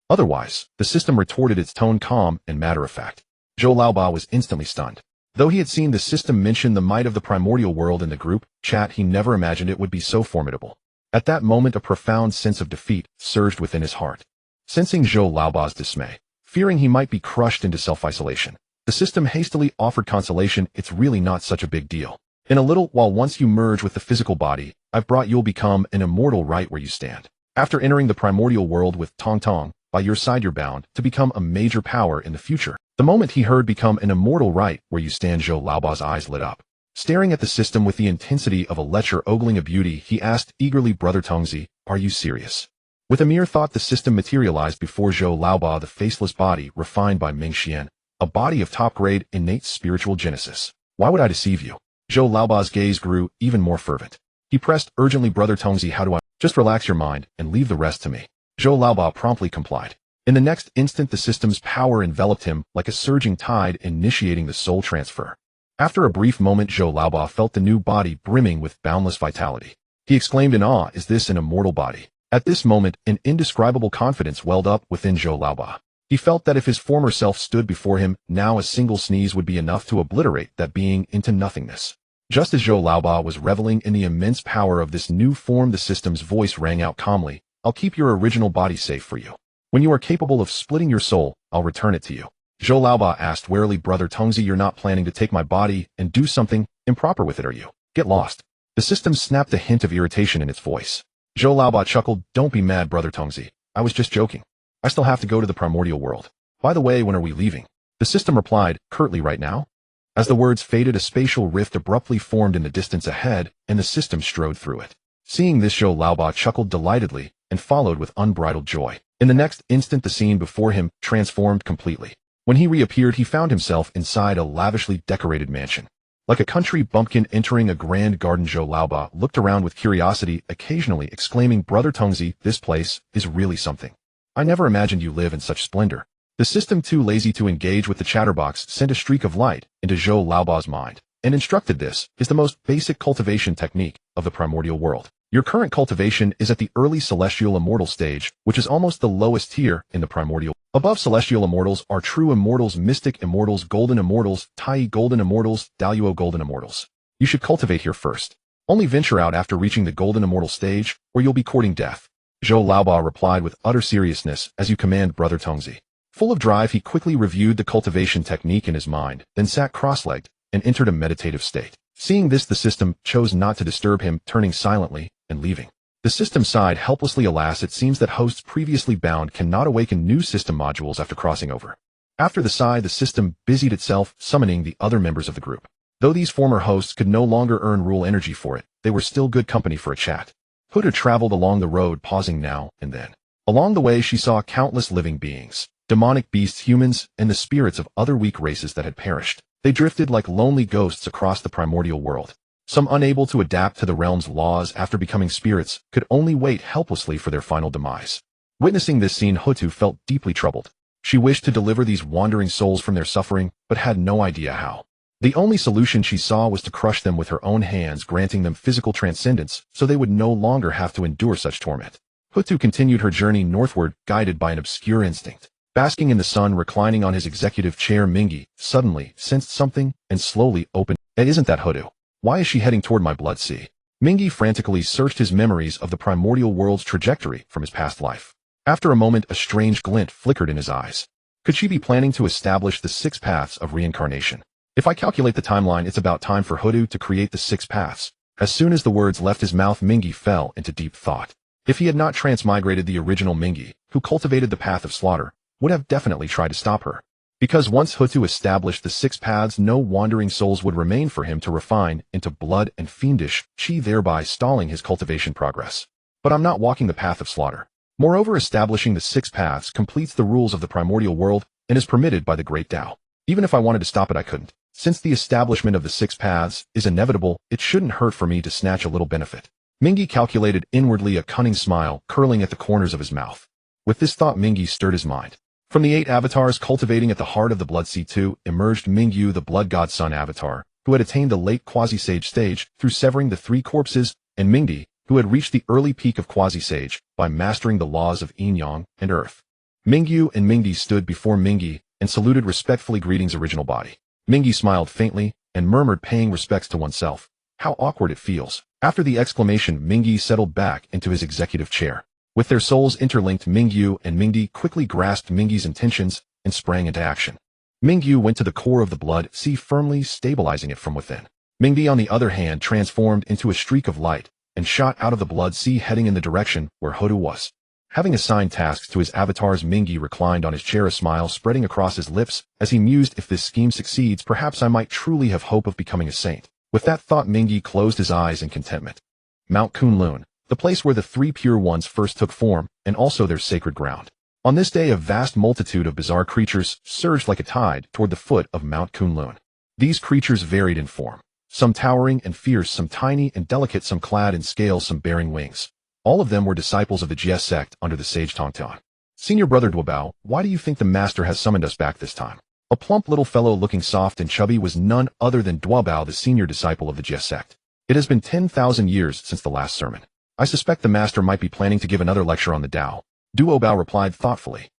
Otherwise, the system retorted, its tone calm and matter-of-fact. Zhou Laoba was instantly stunned. Though he had seen the system mention the might of the primordial world in the group chat, he never imagined it would be so formidable. At that moment, a profound sense of defeat surged within his heart. Sensing Zhou Laoba's dismay, fearing he might be crushed into self-isolation, the system hastily offered consolation. "It's really not such a big deal. In a little while, once you merge with the physical body I've brought, you'll become an immortal right where you stand. After entering the primordial world with Tong Tong by your side, you're bound to become a major power in the future." The moment he heard "become an immortal right where you stand," Zhou Laoba's eyes lit up. Staring at the system with the intensity of a lecher ogling a beauty, he asked eagerly, "Brother Tongzi, are you serious?" With a mere thought, the system materialized before Zhou Laoba, the faceless body refined by Minghe, a body of top-grade innate spiritual genesis. "Why would I deceive you?" Zhou Laoba's gaze grew even more fervent. He pressed urgently, "Brother Tongzi, how do I—" "Just relax your mind and leave the rest to me." Zhou Laoba promptly complied. In the next instant, the system's power enveloped him like a surging tide, initiating the soul transfer. After a brief moment, Zhou Laoba felt the new body brimming with boundless vitality. He exclaimed in awe, "Is this an immortal body?" At this moment, an indescribable confidence welled up within Zhou Laoba. He felt that if his former self stood before him, now a single sneeze would be enough to obliterate that being into nothingness. Just as Zhou Laoba was reveling in the immense power of this new form, the system's voice rang out calmly, "I'll keep your original body safe for you. When you are capable of splitting your soul, I'll return it to you." Zhou Laoba asked warily, "Brother Tongzi, you're not planning to take my body and do something improper with it, are you? Get lost." The system snapped, a hint of irritation in its voice. Zhou Laoba chuckled, "Don't be mad, Brother Tongzi. I was just joking. I still have to go to the primordial world. By the way, when are we leaving?" The system replied, curtly, "Right now." As the words faded, a spatial rift abruptly formed in the distance ahead, and the system strode through it. Seeing this, Zhou Laoba chuckled delightedly and followed with unbridled joy. In the next instant, the scene before him transformed completely. When he reappeared, he found himself inside a lavishly decorated mansion. Like a country bumpkin entering a grand garden, Zhou Laoba looked around with curiosity, occasionally exclaiming, "Brother Tongzi, this place is really something. I never imagined you live in such splendor." The system, too lazy to engage with the chatterbox, sent a streak of light into Zhou Laoba's mind and instructed, "This is the most basic cultivation technique of the primordial world. Your current cultivation is at the early celestial immortal stage, which is almost the lowest tier in the primordial. Above celestial immortals are true immortals, mystic immortals, golden immortals, Tai golden immortals, Daluo golden immortals. You should cultivate here first. Only venture out after reaching the golden immortal stage, or you'll be courting death." Zhou Laoba replied with utter seriousness, "As you command, Brother Tongzi." Full of drive, he quickly reviewed the cultivation technique in his mind, then sat cross-legged and entered a meditative state. Seeing this, the system chose not to disturb him, turning silently and leaving. The system sighed helplessly, "Alas, it seems that hosts previously bound cannot awaken new system modules after crossing over." After the sigh, the system busied itself summoning the other members of the group. Though these former hosts could no longer earn rule energy for it, they were still good company for a chat. Huda traveled along the road, pausing now and then. Along the way, she saw countless living beings. demonic beasts, humans, and the spirits of other weak races that had perished. They drifted like lonely ghosts across the primordial world. Some, unable to adapt to the realm's laws after becoming spirits, could only wait helplessly for their final demise. Witnessing this scene, Hutu felt deeply troubled. She wished to deliver these wandering souls from their suffering, but had no idea how. The only solution she saw was to crush them with her own hands, granting them physical transcendence so they would no longer have to endure such torment. Hutu continued her journey northward, guided by an obscure instinct. Basking in the sun, reclining on his executive chair, Minghe suddenly sensed something and slowly opened. Isn't that Hutu? Why is she heading toward my blood sea? Minghe frantically searched his memories of the primordial world's trajectory from his past life. After a moment, a strange glint flickered in his eyes. Could she be planning to establish the 6 paths of reincarnation? If I calculate the timeline, it's about time for Hutu to create the 6 paths. As soon as the words left his mouth, Minghe fell into deep thought. If he had not transmigrated, the original Minghe, who cultivated the path of slaughter, would have definitely tried to stop her. Because once Hutu established the 6 paths, no wandering souls would remain for him to refine into blood and fiendish chi, thereby stalling his cultivation progress. But I'm not walking the path of slaughter. Moreover, establishing the 6 paths completes the rules of the primordial world and is permitted by the great Dao. Even if I wanted to stop it, I couldn't. Since the establishment of the 6 paths is inevitable, it shouldn't hurt for me to snatch a little benefit. Minghe calculated inwardly, a cunning smile curling at the corners of his mouth. With this thought, Minghe stirred his mind. From the 8 avatars cultivating at the heart of the blood sea 2 emerged Minghe, the blood god sun avatar, who had attained the late quasi-sage stage through severing the 3 corpses, and Minghe, who had reached the early peak of quasi-sage by mastering the laws of yin-yang and earth. Minghe and Minghe stood before Minghe and saluted respectfully. Greetings, original body. Minghe smiled faintly and murmured, paying respects to oneself. How awkward it feels. After the exclamation, Minghe settled back into his executive chair. With their souls interlinked, Minghe and Minghe quickly grasped Minghe's intentions and sprang into action. Minghe went to the core of the blood sea, firmly stabilizing it from within. Minghe, on the other hand, transformed into a streak of light and shot out of the blood sea, heading in the direction where Hutu was. Having assigned tasks to his avatars, Minghe reclined on his chair, a smile spreading across his lips as he mused, if this scheme succeeds, perhaps I might truly have hope of becoming a saint. With that thought, Minghe closed his eyes in contentment. Mount Kunlun, the place where the 3 pure ones first took form, and also their sacred ground. On this day, a vast multitude of bizarre creatures surged like a tide toward the foot of Mount Kunlun. These creatures varied in form, some towering and fierce, some tiny and delicate, some clad in scales, some bearing wings. All of them were disciples of the Jie sect under the sage Tongtian. Senior brother Duobao, why do you think the master has summoned us back this time? A plump little fellow looking soft and chubby was none other than Duobao, the senior disciple of the Jie sect. It has been 10,000 years since the last sermon. I suspect the master might be planning to give another lecture on the Dao. Duobao replied thoughtfully.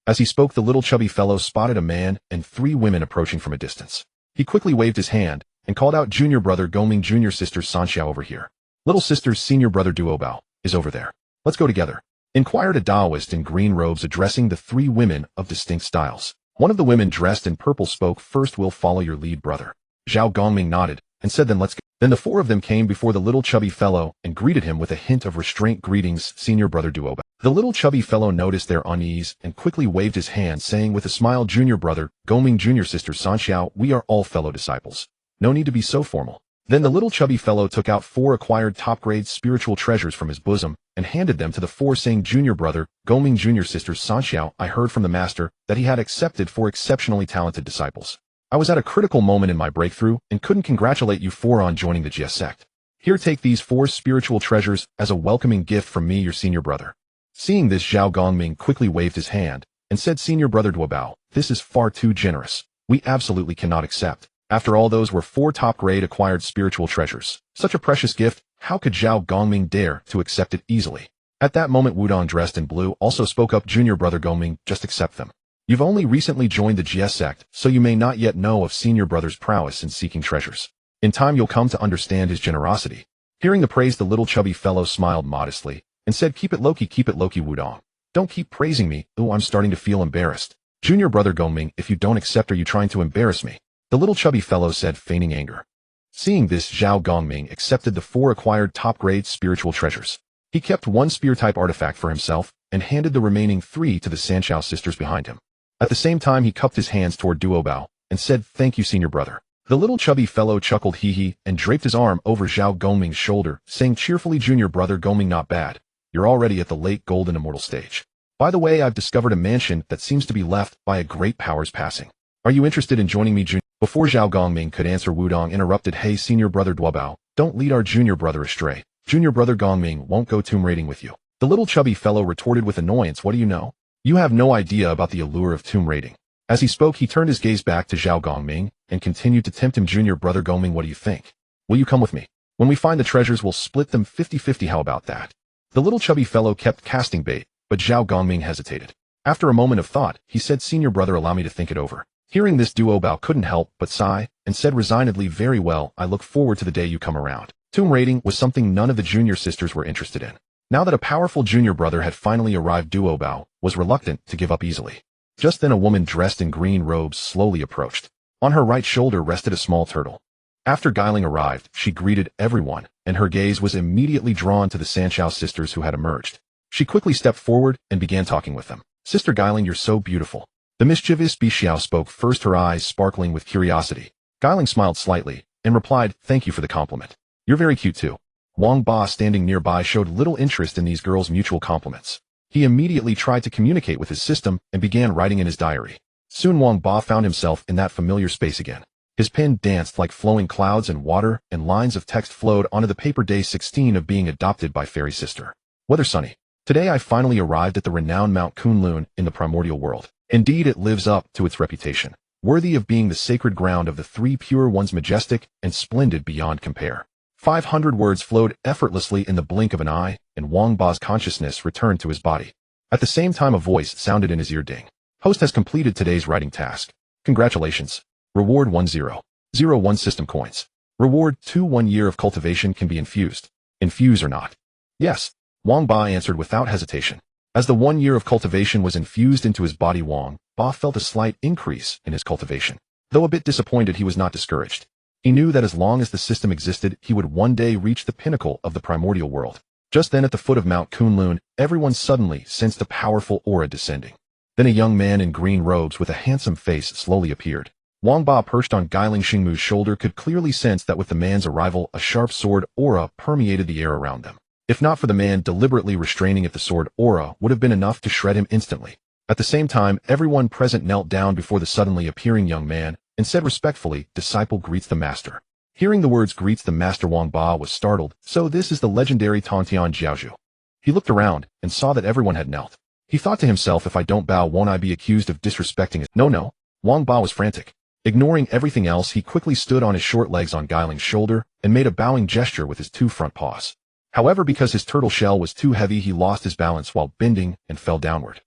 As he spoke, the little chubby fellow spotted a man and 3 women approaching from a distance. He quickly waved his hand and called out, Junior brother Gongming, junior sister Sanxiao, over here. Little sister's senior brother Duobao is over there. Let's go together, inquired a Taoist in green robes, addressing the 3 women of distinct styles. One of the women, dressed in purple, spoke first. We'll follow your lead, brother. Zhao Gongming nodded and said, then let's go. Then the 4 of them came before the little chubby fellow and greeted him with a hint of restraint. Greetings, senior brother Duobao. The little chubby fellow noticed their unease and quickly waved his hand, saying with a smile, Junior brother Gongming, junior sister Sanxiao, we are all fellow disciples. No need to be so formal. Then the little chubby fellow took out 4 acquired top-grade spiritual treasures from his bosom and handed them to the 4, saying, Junior brother Gongming, junior sister Sanxiao, I heard from the master that he had accepted 4 exceptionally talented disciples. I was at a critical moment in my breakthrough and couldn't congratulate you 4 on joining the Jie sect. Here, take these 4 spiritual treasures as a welcoming gift from me, your senior brother. Seeing this, Zhao Gongming quickly waved his hand and said, Senior brother Duobao, this is far too generous. We absolutely cannot accept. After all, those were 4 top-grade acquired spiritual treasures. Such a precious gift, how could Zhao Gongming dare to accept it easily? At that moment, Wudong, dressed in blue, also spoke up, Junior brother Gongming, just accept them. You've only recently joined the Jie sect, so you may not yet know of senior brother's prowess in seeking treasures. In time, you'll come to understand his generosity. Hearing the praise, the little chubby fellow smiled modestly and said, keep it low-key, Wudong. Don't keep praising me. Ooh, I'm starting to feel embarrassed. Junior brother Gongming, if you don't accept, are you trying to embarrass me? The little chubby fellow said, feigning anger. Seeing this, Zhao Gongming accepted the 4 acquired top-grade spiritual treasures. He kept 1 spear-type artifact for himself and handed the remaining 3 to the Sanxiao sisters behind him. At the same time, he cupped his hands toward Duobao and said, thank you, senior brother. The little chubby fellow chuckled hee and draped his arm over Zhao Gongming's shoulder, saying cheerfully, Junior brother Gongming, not bad. You're already at the late golden immortal stage. By the way, I've discovered a mansion that seems to be left by a great powers passing. Are you interested in joining me, Junior? Before Zhao Gongming could answer, Wudong interrupted. Hey, senior brother Duobao, don't lead our junior brother astray. Junior brother Gongming won't go tomb raiding with you. The little chubby fellow retorted with annoyance. What do you know? You have no idea about the allure of tomb raiding. As he spoke, he turned his gaze back to Zhao Gongming and continued to tempt him. Junior brother Gongming, what do you think? Will you come with me? When we find the treasures, we'll split them 50-50. How about that? The little chubby fellow kept casting bait, but Zhao Gongming hesitated. After a moment of thought, he said, senior brother, allow me to think it over. Hearing this, Duobao couldn't help but sigh and said resignedly, very well, I look forward to the day you come around. Tomb raiding was something none of the junior sisters were interested in. Now that a powerful junior brother had finally arrived, Duobao was reluctant to give up easily. Just then a woman dressed in green robes slowly approached. On her right shoulder rested a small turtle. After Guiling arrived, she greeted everyone, and her gaze was immediately drawn to the Sanchao sisters who had emerged. She quickly stepped forward and began talking with them. Sister Guiling, you're so beautiful. The mischievous Bixiao spoke first, her eyes sparkling with curiosity. Guiling smiled slightly and replied, thank you for the compliment. You're very cute too. Wang Ba, standing nearby, showed little interest in these girls' mutual compliments. He immediately tried to communicate with his system and began writing in his diary. Soon Wang Ba found himself in that familiar space again. His pen danced like flowing clouds and water, and lines of text flowed onto the paper. Day 16 of being adopted by fairy sister. Weather sunny. Today I finally arrived at the renowned Mount Kunlun in the primordial world. Indeed, it lives up to its reputation, worthy of being the sacred ground of the three pure ones, majestic and splendid beyond compare. 500 words flowed effortlessly in the blink of an eye, and Wang Ba's consciousness returned to his body. At the same time, a voice sounded in his ear. Ding. Host has completed today's writing task. Congratulations. Reward 1001 system coins. Reward 2 1 year of cultivation can be infused. Infuse or not? Yes. Wang Ba answered without hesitation. As the 1 year of cultivation was infused into his body, Wang Ba felt a slight increase in his cultivation. Though a bit disappointed, he was not discouraged. He knew that as long as the system existed, he would one day reach the pinnacle of the primordial world. Just then, at the foot of Mount Kunlun, everyone suddenly sensed a powerful aura descending. Then a young man in green robes with a handsome face slowly appeared. Wang Ba, perched on Guiling Xingmu's shoulder, could clearly sense that with the man's arrival, a sharp sword aura permeated the air around them. If not for the man deliberately restraining it, the sword aura would have been enough to shred him instantly. At the same time, everyone present knelt down before the suddenly appearing young man and said respectfully, disciple greets the master. Hearing the words greets the master, Wang Ba was startled. So this is the legendary Tontian Jiaozhu. He looked around and saw that everyone had knelt. He thought to himself, if I don't bow, won't I be accused of disrespecting it? No. Wang Ba was frantic. Ignoring everything else, he quickly stood on his short legs on Guiling's shoulder and made a bowing gesture with his 2 front paws. However, because his turtle shell was too heavy, he lost his balance while bending and fell downward.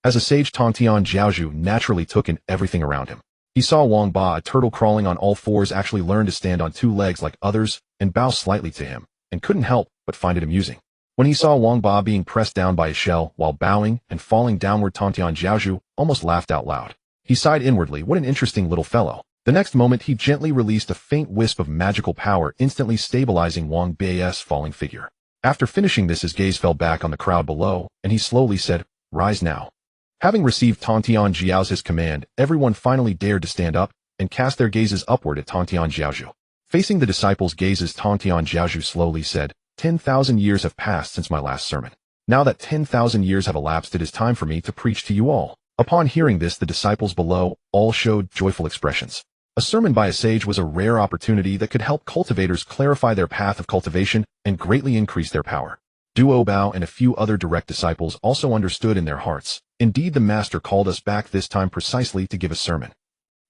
As a sage, Tontian Jiaozhu naturally took in everything around him. He saw Wang Ba, a turtle crawling on all fours, actually learn to stand on 2 legs like others and bow slightly to him, and couldn't help but find it amusing. When he saw Wang Ba being pressed down by his shell while bowing and falling downward, Tontian Jiaozhu almost laughed out loud. He sighed inwardly, what an interesting little fellow. The next moment, he gently released a faint wisp of magical power, instantly stabilizing Wang Ba's falling figure. After finishing this, his gaze fell back on the crowd below, and he slowly said, rise now. Having received Tontian Jiaozhu's command, everyone finally dared to stand up and cast their gazes upward at Tontian Jiaozhu. Facing the disciples' gazes, Tontian Jiaozhu slowly said, 10,000 years have passed since my last sermon. Now that 10,000 years have elapsed, it is time for me to preach to you all. Upon hearing this, the disciples below all showed joyful expressions. A sermon by a sage was a rare opportunity that could help cultivators clarify their path of cultivation and greatly increase their power. Duobao and a few other direct disciples also understood in their hearts. Indeed, the master called us back this time precisely to give a sermon.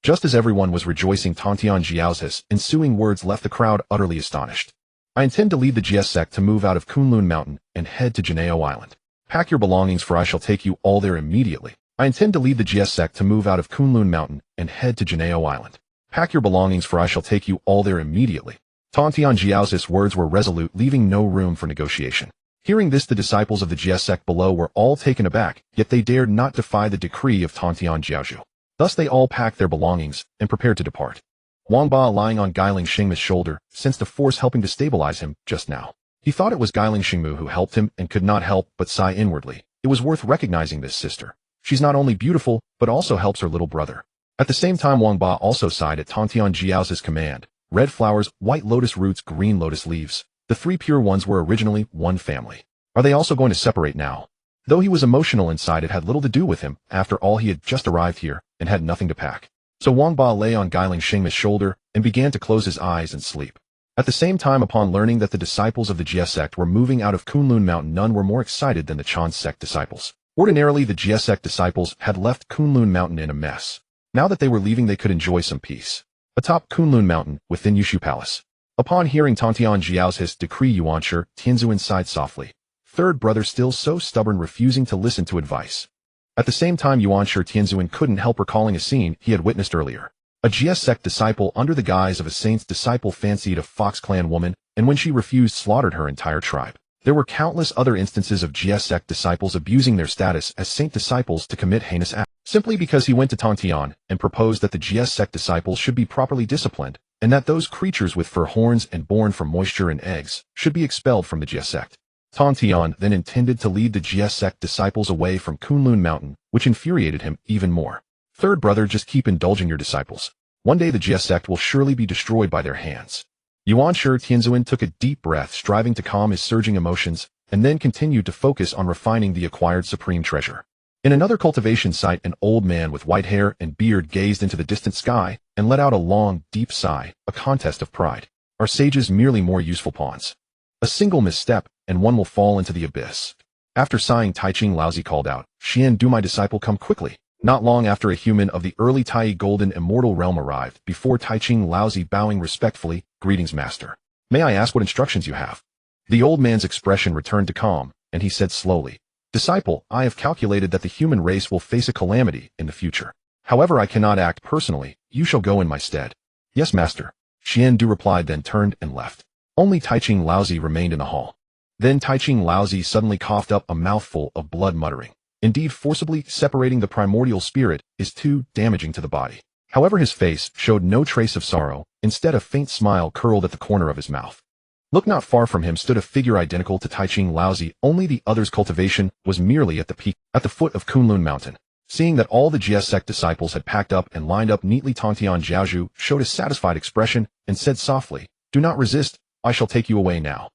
Just as everyone was rejoicing, Tontian Jiaozhu's ensuing words left the crowd utterly astonished. I intend to lead the GS sect to move out of Kunlun Mountain and head to Janeo Island. Pack your belongings, for I shall take you all there immediately. I intend to lead the GS sect to move out of Kunlun Mountain and head to Janeo Island. Pack your belongings, for I shall take you all there immediately. Tontian Jiaozhu's words were resolute, leaving no room for negotiation. Hearing this, the disciples of the GS sect below were all taken aback, yet they dared not defy the decree of Tontian Jiaozhu. Thus they all packed their belongings and prepared to depart. Wang Ba, lying on Guiling Xingmu's shoulder, sensed a force helping to stabilize him just now. He thought it was Guiling Xingmu who helped him and could not help but sigh inwardly. It was worth recognizing this sister. She's not only beautiful, but also helps her little brother. At the same time, Wang Ba also sighed at Tontian Jiaozhu's command. Red flowers, white lotus roots, green lotus leaves. The 3 pure ones were originally one family. Are they also going to separate now? Though he was emotional inside, it had little to do with him. After all, he had just arrived here and had nothing to pack. So Wang Ba lay on Guiling Shengme's shoulder and began to close his eyes and sleep. At the same time, upon learning that the disciples of the Jie sect were moving out of Kunlun Mountain, none were more excited than the Chan sect disciples. Ordinarily, the Jie sect disciples had left Kunlun Mountain in a mess. Now that they were leaving, they could enjoy some peace. Atop Kunlun Mountain, within Yushu Palace. Upon hearing Tantian Jiao's hiss decree, Yuanshi, Tianzuan sighed softly. Third brother still so stubborn, refusing to listen to advice. At the same time, Yuanshi Tianzuan couldn't help recalling a scene he had witnessed earlier. A Jie sect disciple under the guise of a saint's disciple fancied a Fox clan woman, and when she refused, slaughtered her entire tribe. There were countless other instances of Jie sect disciples abusing their status as saint disciples to commit heinous acts, simply because he went to Tantian and proposed that the Jie sect disciples should be properly disciplined, and that those creatures with fur horns and born from moisture and eggs should be expelled from the Jie sect. Tantian then intended to lead the Jie sect disciples away from Kunlun Mountain, which infuriated him even more. Third brother, just keep indulging your disciples. One day the Jie sect will surely be destroyed by their hands. Yuanshi Tianzuan took a deep breath, striving to calm his surging emotions, and then continued to focus on refining the acquired supreme treasure. In another cultivation site, an old man with white hair and beard gazed into the distant sky and let out a long, deep sigh, a contest of pride. Are sages merely more useful pawns? A single misstep, and one will fall into the abyss. After sighing, Taiching Laozi called out, Xian, do my disciple come quickly. Not long after, a human of the early Tai Golden Immortal Realm arrived before Taiching Laozi, bowing respectfully, greetings, master. May I ask what instructions you have? The old man's expression returned to calm, and he said slowly, Disciple, I have calculated that the human race will face a calamity in the future. However, I cannot act personally. You shall go in my stead. Yes, master. Xian Du replied, then turned and left. Only Taiching Laozi remained in the hall. Then Taiching Laozi suddenly coughed up a mouthful of blood, muttering, Indeed, forcibly separating the primordial spirit is too damaging to the body. However, his face showed no trace of sorrow. Instead, a faint smile curled at the corner of his mouth. Look, not far from him stood a figure identical to Taiching Laozi, only the other's cultivation was merely at the peak, at the foot of Kunlun Mountain. Seeing that all the Jie sect disciples had packed up and lined up neatly, Tantian Jiaozhu showed a satisfied expression and said softly, Do not resist, I shall take you away now.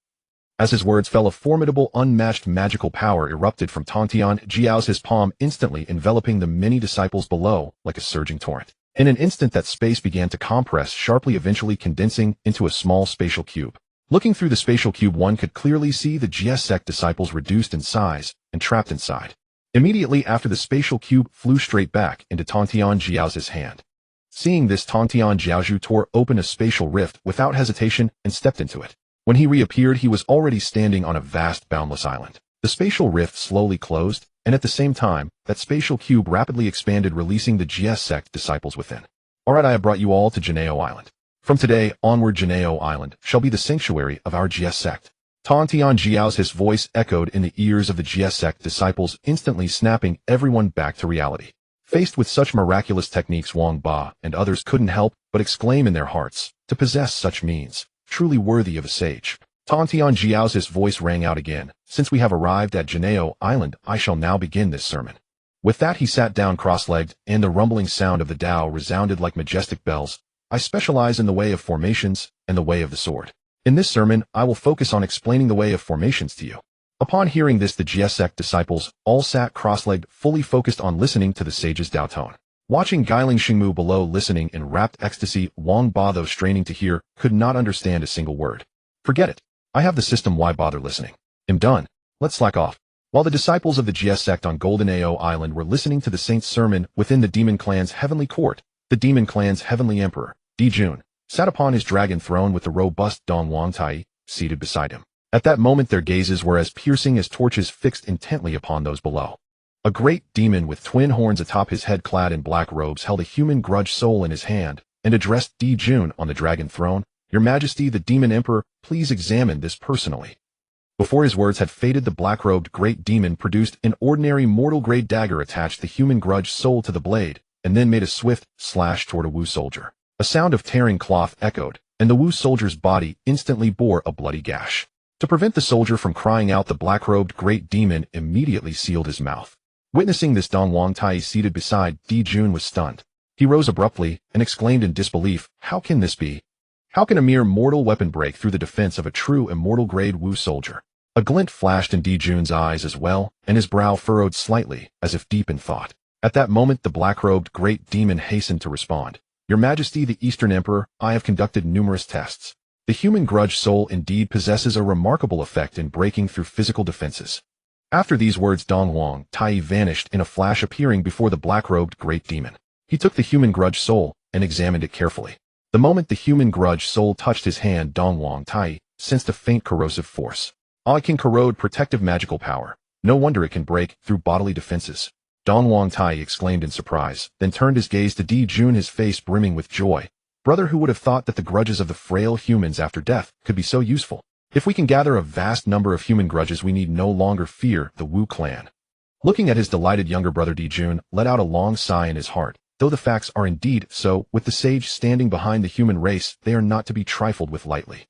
As his words fell, a formidable, unmatched magical power erupted from Tantian Jiao's his palm, instantly enveloping the many disciples below like a surging torrent. In an instant, that space began to compress sharply, eventually condensing into a small spatial cube. Looking through the spatial cube, one could clearly see the Jie sect disciples reduced in size and trapped inside. Immediately after, the spatial cube flew straight back into Tantian Jiao's hand. Seeing this, Tantian Jiaozhu tore open a spatial rift without hesitation and stepped into it. When he reappeared, he was already standing on a vast, boundless island. The spatial rift slowly closed, and at the same time, that spatial cube rapidly expanded, releasing the Jie sect disciples within. Alright, I have brought you all to Jineo Island. From today onward, Jineo Island shall be the sanctuary of our Jie sect. Tantian Jiao's his voice echoed in the ears of the Jie sect disciples, instantly snapping everyone back to reality. Faced with such miraculous techniques, Wang Ba and others couldn't help but exclaim in their hearts, to possess such means, truly worthy of a sage. Tantian Jiao's his voice rang out again, Since we have arrived at Jineo Island, I shall now begin this sermon. With that, he sat down cross-legged, and the rumbling sound of the Dao resounded like majestic bells. I specialize in the way of formations and the way of the sword. In this sermon, I will focus on explaining the way of formations to you. Upon hearing this, the Jie sect disciples all sat cross-legged, fully focused on listening to the sage's Dao tone. Watching Guiling Shengmu below, listening in rapt ecstasy, Wang Ba, though straining to hear, could not understand a single word. Forget it. I have the system, why bother listening? I'm done. Let's slack off. While the disciples of the Jie sect on Golden Ao Island were listening to the saint's sermon within the demon clan's heavenly court, the demon clan's heavenly emperor, Di Jun, sat upon his dragon throne with the robust Dong Wang Tai seated beside him. At that moment, their gazes were as piercing as torches fixed intently upon those below. A great demon with twin horns atop his head, clad in black robes, held a human grudge soul in his hand and addressed Di Jun on the dragon throne. Your Majesty, the demon emperor, please examine this personally. Before his words had faded, the black-robed great demon produced an ordinary mortal-grade dagger, attached the human grudge soul to the blade, and then made a swift slash toward a Wu soldier. A sound of tearing cloth echoed, and the Wu soldier's body instantly bore a bloody gash. To prevent the soldier from crying out, the black-robed great demon immediately sealed his mouth. Witnessing this, Dong Wang Tai seated beside Di Jun was stunned. He rose abruptly and exclaimed in disbelief, How can this be? How can a mere mortal weapon break through the defense of a true immortal-grade Wu soldier? A glint flashed in Dijun's eyes as well, and his brow furrowed slightly, as if deep in thought. At that moment the black-robed great demon hastened to respond. Your Majesty the Eastern Emperor, I have conducted numerous tests. The human grudge soul indeed possesses a remarkable effect in breaking through physical defenses. After these words Dongwang Tai vanished in a flash, appearing before the black-robed great demon. He took the human grudge soul and examined it carefully. The moment the human grudge soul touched his hand, Dongwang Tai sensed a faint corrosive force. It can corrode protective magical power. No wonder it can break through bodily defenses. Dongwang Tai exclaimed in surprise, then turned his gaze to Dijun, his face brimming with joy. Brother, who would have thought that the grudges of the frail humans after death could be so useful? If we can gather a vast number of human grudges, we need no longer fear the Wu clan. Looking at his delighted younger brother, Dijun let out a long sigh in his heart. Though the facts are indeed so, with the sage standing behind the human race, they are not to be trifled with lightly.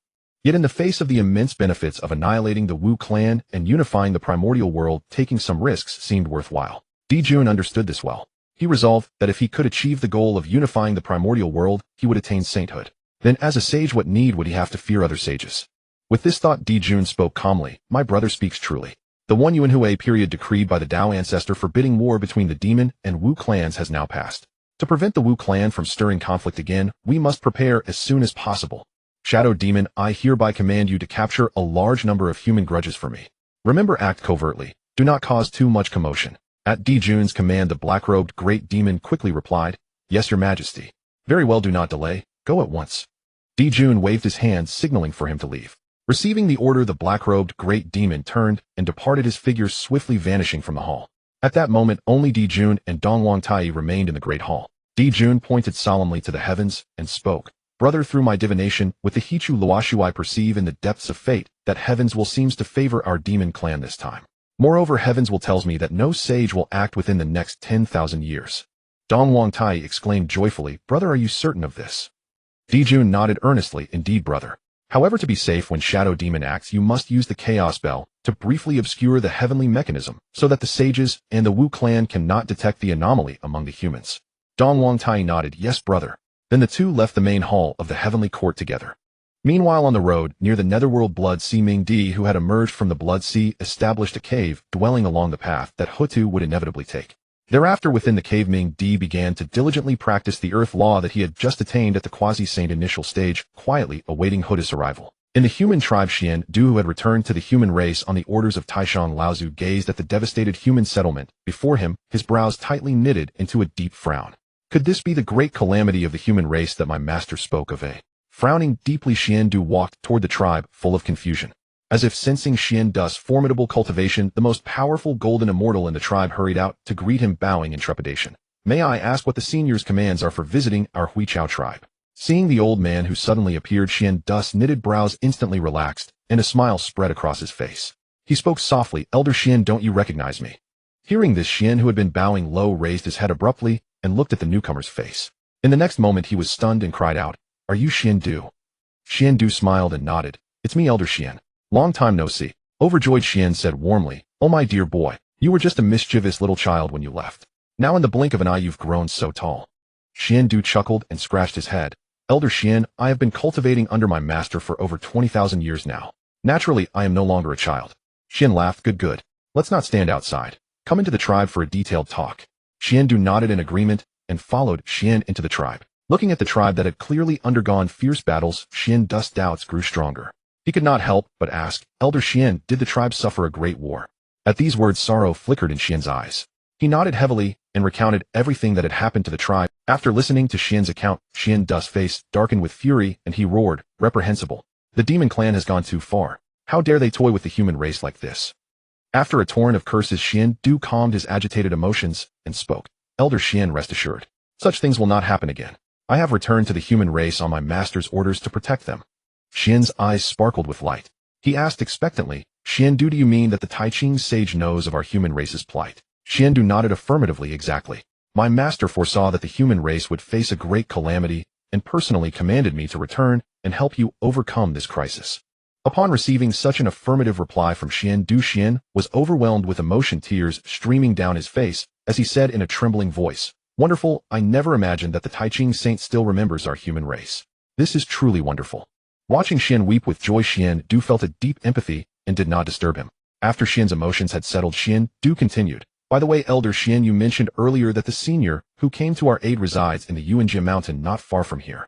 Yet in the face of the immense benefits of annihilating the Wu clan and unifying the primordial world, taking some risks seemed worthwhile. Dijun understood this well. He resolved that if he could achieve the goal of unifying the primordial world, he would attain sainthood. Then as a sage, what need would he have to fear other sages? With this thought, Dijun spoke calmly. My brother speaks truly. The 1 Yuan Hui period decreed by the Dao ancestor forbidding war between the demon and Wu clans has now passed. To prevent the Wu clan from stirring conflict again, we must prepare as soon as possible. Shadow Demon, I hereby command you to capture a large number of human grudges for me. Remember, act covertly. Do not cause too much commotion. At Dijun's command, the black-robed great demon quickly replied, Yes, Your Majesty. Very well, do not delay. Go at once. Dijun waved his hand, signaling for him to leave. Receiving the order, the black-robed great demon turned and departed, his figure swiftly vanishing from the hall. At that moment, only Dijun and Dongwang Tai remained in the great hall. Dijun pointed solemnly to the heavens and spoke. Brother, through my divination, with the Hichu Luoshu, I perceive in the depths of fate that heavens will seems to favor our demon clan this time. Moreover, heavens will tells me that no sage will act within the next 10,000 years. Dongwang Tai exclaimed joyfully, Brother, are you certain of this? Dijun nodded earnestly, Indeed, brother. However, to be safe when Shadow Demon acts, you must use the Chaos Bell to briefly obscure the heavenly mechanism so that the sages and the Wu clan cannot detect the anomaly among the humans. Dongwang Tai nodded, Yes, brother. Then the two left the main hall of the heavenly court together. Meanwhile, on the road, near the netherworld, Blood Sea Minghe, who had emerged from the Blood Sea, established a cave dwelling along the path that Hutu would inevitably take. Thereafter, within the cave, Minghe began to diligently practice the earth law that he had just attained at the quasi-saint initial stage, quietly awaiting Hutu's arrival. In the human tribe, Xian Du, who had returned to the human race on the orders of Taishang Laozu, gazed at the devastated human settlement before him, his brows tightly knitted into a deep frown. Could this be the great calamity of the human race that my master spoke of? Frowning deeply, Xian Du walked toward the tribe, full of confusion. As if sensing Xian Du's formidable cultivation, the most powerful golden immortal in the tribe hurried out to greet him, bowing in trepidation. May I ask what the senior's commands are for visiting our Huichao tribe? Seeing the old man who suddenly appeared, Xian Du's knitted brows instantly relaxed, and a smile spread across his face. He spoke softly, Elder Xian, don't you recognize me? Hearing this, Xian, who had been bowing low, raised his head abruptly and looked at the newcomer's face. In the next moment, he was stunned and cried out, Are you Xian Du? Xian Du smiled and nodded. It's me, Elder Xian. Long time no see. Overjoyed, Xian said warmly, Oh my dear boy, you were just a mischievous little child when you left. Now in the blink of an eye you've grown so tall. Xian Du chuckled and scratched his head. Elder Xian, I have been cultivating under my master for over 20,000 years now. Naturally, I am no longer a child. Xian laughed, Good. Let's not stand outside. Come into the tribe for a detailed talk. Xian Du nodded in agreement and followed Xian into the tribe. Looking at the tribe that had clearly undergone fierce battles, Xian Du's doubts grew stronger. He could not help but ask, Elder Xian, did the tribe suffer a great war? At these words, sorrow flickered in Xian's eyes. He nodded heavily and recounted everything that had happened to the tribe. After listening to Xian's account, Xian Du's face darkened with fury and he roared, Reprehensible. The demon clan has gone too far. How dare they toy with the human race like this? After a torrent of curses, Xian Du calmed his agitated emotions and spoke. Elder Xian, rest assured. Such things will not happen again. I have returned to the human race on my master's orders to protect them. Xian's eyes sparkled with light. He asked expectantly, Xian Du, do you mean that the Tai Ching sage knows of our human race's plight? Xian Du nodded affirmatively. Exactly. My master foresaw that the human race would face a great calamity and personally commanded me to return and help you overcome this crisis. Upon receiving such an affirmative reply from Xian Du, Xian was overwhelmed with emotion, tears streaming down his face, as he said in a trembling voice, Wonderful, I never imagined that the Tai Ching saint still remembers our human race. This is truly wonderful. Watching Xian weep with joy, Xian Du felt a deep empathy and did not disturb him. After Xian's emotions had settled, Du continued. By the way, Elder Xian, you mentioned earlier that the senior who came to our aid resides in the Yuanjia mountain not far from here.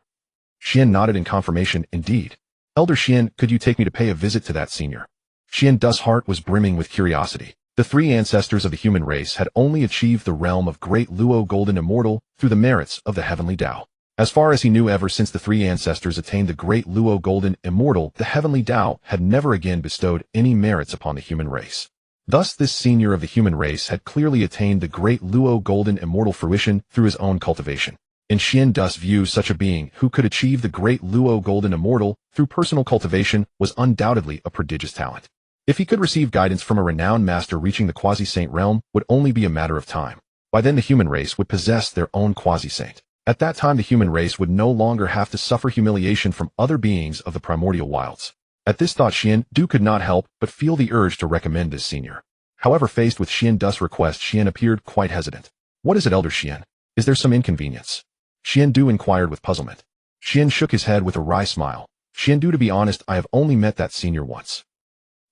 Xian nodded in confirmation. Indeed. Elder Xian, could you take me to pay a visit to that senior? Du's heart was brimming with curiosity. The three ancestors of the human race had only achieved the realm of Great Luo Golden Immortal through the merits of the Heavenly Dao. As far as he knew, ever since the three ancestors attained the Great Luo Golden Immortal, the Heavenly Dao had never again bestowed any merits upon the human race. Thus, this senior of the human race had clearly attained the Great Luo Golden Immortal fruition through his own cultivation. In Du's view, such a being who could achieve the Great Luo Golden Immortal through personal cultivation was undoubtedly a prodigious talent. If he could receive guidance from a renowned master, reaching the quasi-saint realm would only be a matter of time. By then the human race would possess their own quasi-saint. At that time the human race would no longer have to suffer humiliation from other beings of the primordial wilds. At this thought, Du could not help but feel the urge to recommend this senior. However, faced with Du's request, appeared quite hesitant. What is it, Elder Xian? Is there some inconvenience? Du inquired with puzzlement. Shook his head with a wry smile. Du, to be honest, I have only met that senior once.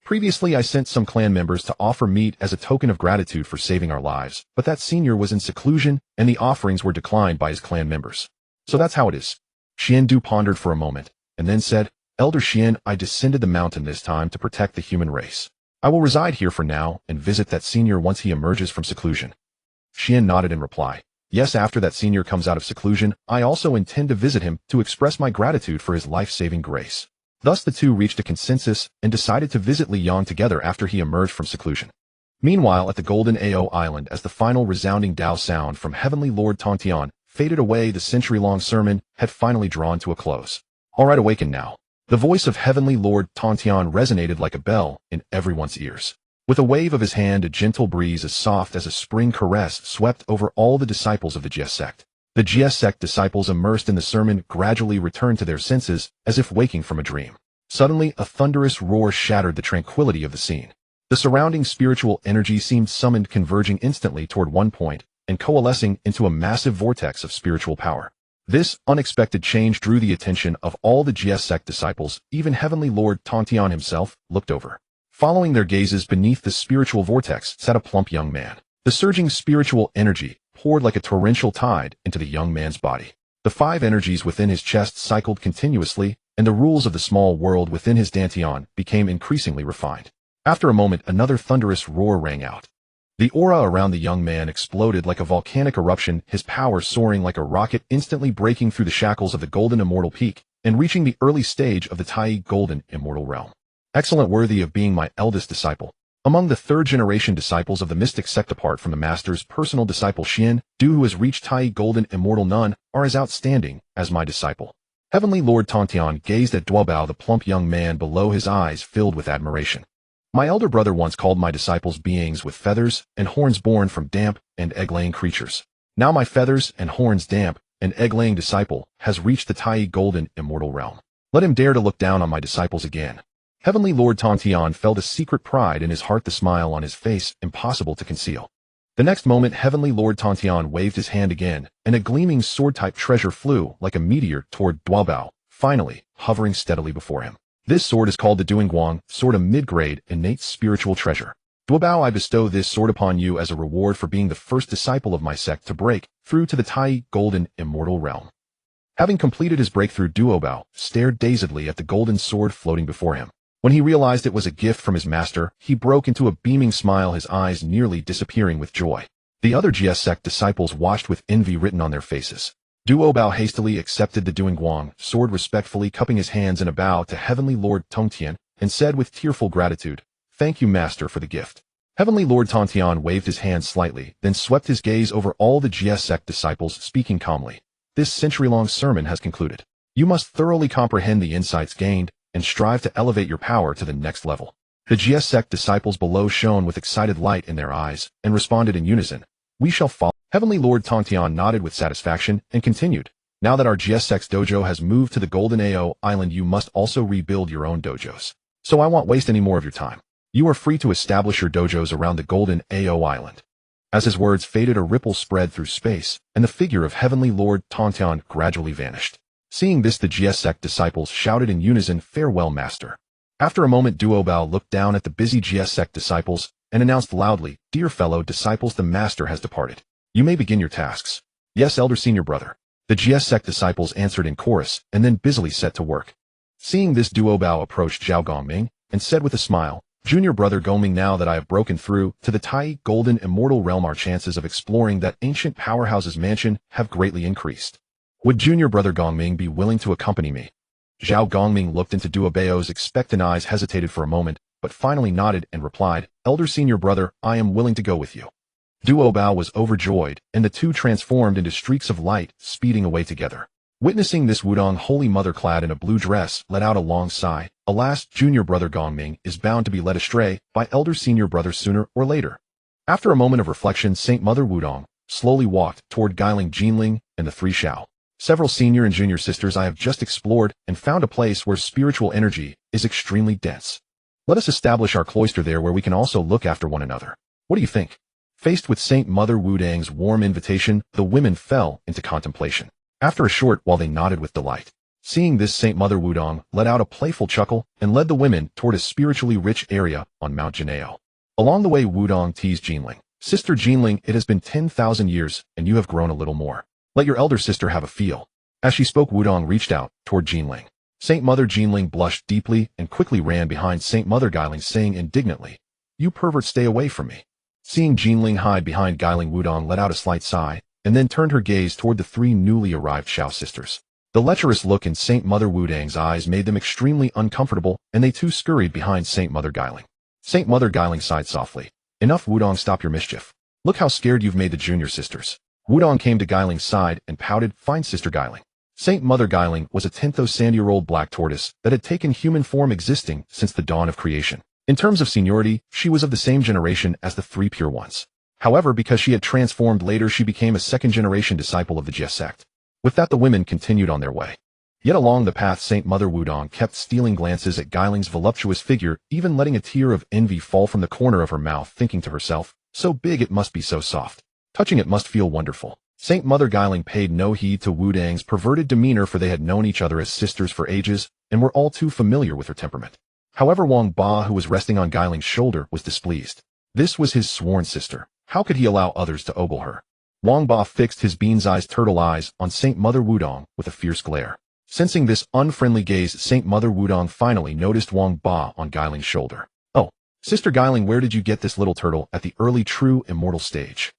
Previously, I sent some clan members to offer meat as a token of gratitude for saving our lives, but that senior was in seclusion, and the offerings were declined by his clan members. So that's how it is. Du pondered for a moment, and then said, Elder Xian, I descended the mountain this time to protect the human race. I will reside here for now and visit that senior once he emerges from seclusion. Nodded in reply. Yes, after that senior comes out of seclusion, I also intend to visit him to express my gratitude for his life-saving grace. Thus the two reached a consensus and decided to visit Li Yang together after he emerged from seclusion. Meanwhile, at the Golden Ao Island, as the final resounding Dao sound from Heavenly Lord Tongtian faded away, the century-long sermon had finally drawn to a close. All right, awaken now. The voice of Heavenly Lord Tongtian resonated like a bell in everyone's ears. With a wave of his hand, a gentle breeze as soft as a spring caress swept over all the disciples of the Jie sect. The Jie sect disciples immersed in the sermon gradually returned to their senses as if waking from a dream. Suddenly, a thunderous roar shattered the tranquility of the scene. The surrounding spiritual energy seemed summoned, converging instantly toward one point and coalescing into a massive vortex of spiritual power. This unexpected change drew the attention of all the Jie sect disciples. Even Heavenly Lord Tongtian himself looked over. Following their gazes, beneath the spiritual vortex sat a plump young man. The surging spiritual energy poured like a torrential tide into the young man's body. The five energies within his chest cycled continuously, and the rules of the small world within his dantian became increasingly refined. After a moment, another thunderous roar rang out. The aura around the young man exploded like a volcanic eruption, his power soaring like a rocket, instantly breaking through the shackles of the Golden Immortal Peak and reaching the early stage of the Tai Golden Immortal Realm. Excellent, worthy of being my eldest disciple. Among the third-generation disciples of the mystic sect, apart from the master's personal disciple Du, who has reached Tai Golden Immortal, none are as outstanding as my disciple. Heavenly Lord Tongtian gazed at Duobao, the plump young man, below, his eyes filled with admiration. My elder brother once called my disciples beings with feathers and horns born from damp and egg-laying creatures. Now my feathers and horns damp and egg-laying disciple has reached the Tai Golden Immortal Realm. Let him dare to look down on my disciples again. Heavenly Lord Tongtian felt a secret pride in his heart, the smile on his face impossible to conceal. The next moment, Heavenly Lord Tongtian waved his hand again, and a gleaming sword-type treasure flew like a meteor toward Duobao, finally hovering steadily before him. This sword is called the Duingguang, sword, a mid-grade, innate spiritual treasure. Duobao, I bestow this sword upon you as a reward for being the first disciple of my sect to break through to the Tai Golden Immortal Realm. Having completed his breakthrough, Duobao stared dazedly at the golden sword floating before him. When he realized it was a gift from his master, he broke into a beaming smile, his eyes nearly disappearing with joy. The other Jie sect disciples watched with envy written on their faces. Duobao hastily accepted the Duingguang sword, respectfully cupping his hands in a bow to Heavenly Lord Tongtian, and said with tearful gratitude, "Thank you, Master, for the gift." Heavenly Lord Tongtian waved his hand slightly, then swept his gaze over all the Jie sect disciples, speaking calmly. This century-long sermon has concluded. You must thoroughly comprehend the insights gained and strive to elevate your power to the next level. The Jie sect disciples below shone with excited light in their eyes and responded in unison, "We shall follow." Heavenly Lord Tongtian nodded with satisfaction and continued, "Now that our Jie sect's dojo has moved to the Golden Ao Island, you must also rebuild your own dojos. So I won't waste any more of your time. You are free to establish your dojos around the Golden Ao Island." As his words faded, a ripple spread through space, and the figure of Heavenly Lord Tongtian gradually vanished. Seeing this, the Jie sect disciples shouted in unison, "Farewell, Master." After a moment, Duo Bao looked down at the busy GS sect disciples and announced loudly, "Dear fellow disciples, the master has departed. You may begin your tasks." "Yes, elder senior brother." The GS sect disciples answered in chorus and then busily set to work. Seeing this, Duo Bao approached Zhao Gongming and said with a smile, "Junior brother Gongming, now that I have broken through to the Tai Golden Immortal Realm, our chances of exploring that ancient powerhouse's mansion have greatly increased. Would junior brother Gongming be willing to accompany me?" Zhao Gongming looked into Duo Bao's expectant eyes, hesitated for a moment, but finally nodded and replied, "Elder senior brother, I am willing to go with you." Duo Bao was overjoyed, and the two transformed into streaks of light, speeding away together. Witnessing this, Wudong, Holy Mother clad in a blue dress, let out a long sigh. Alas, junior brother Gongming is bound to be led astray by elder senior brother sooner or later. After a moment of reflection, Saint Mother Wudong slowly walked toward Guiling Jinling and the three Shao. "Several senior and junior sisters, I have just explored and found a place where spiritual energy is extremely dense. Let us establish our cloister there where we can also look after one another. What do you think?" Faced with Saint Mother Wudong's warm invitation, the women fell into contemplation. After a short while, they nodded with delight. Seeing this, Saint Mother Wudong let out a playful chuckle and led the women toward a spiritually rich area on Mount Janao. Along the way, Wudong teased Jinling, "Sister Jinling, it has been 10,000 years, and you have grown a little more. Let your elder sister have a feel." As she spoke, Wudong reached out toward Jinling. Saint Mother Jinling blushed deeply and quickly ran behind Saint Mother Guiling, saying indignantly, "You pervert, stay away from me." Seeing Jinling hide behind Guiling, Wudong let out a slight sigh, and then turned her gaze toward the three newly arrived Shao sisters. The lecherous look in Saint Mother Wudong's eyes made them extremely uncomfortable, and they too scurried behind Saint Mother Guiling. Saint Mother Guiling sighed softly. "Enough, Wudong, stop your mischief. Look how scared you've made the junior sisters." Wudong came to Guiling's side and pouted, "Fine, Sister Guiling." Saint Mother Guiling was a 10,000-year-old black tortoise that had taken human form, existing since the dawn of creation. In terms of seniority, she was of the same generation as the three pure ones. However, because she had transformed later, she became a second-generation disciple of the Jia sect. With that, the women continued on their way. Yet along the path, Saint Mother Wudong kept stealing glances at Guiling's voluptuous figure, even letting a tear of envy fall from the corner of her mouth, thinking to herself, "So big it must be so soft. Touching it must feel wonderful." Saint Mother Guiling paid no heed to Wudong's perverted demeanor, for they had known each other as sisters for ages and were all too familiar with her temperament. However, Wang Ba, who was resting on Guiling's shoulder, was displeased. This was his sworn sister. How could he allow others to ogle her? Wang Ba fixed his bean's-eyes turtle eyes on Saint Mother Wudong with a fierce glare. Sensing this unfriendly gaze, Saint Mother Wudong finally noticed Wang Ba on Guiling's shoulder. "Oh, Sister Guiling, where did you get this little turtle at the early true immortal stage?"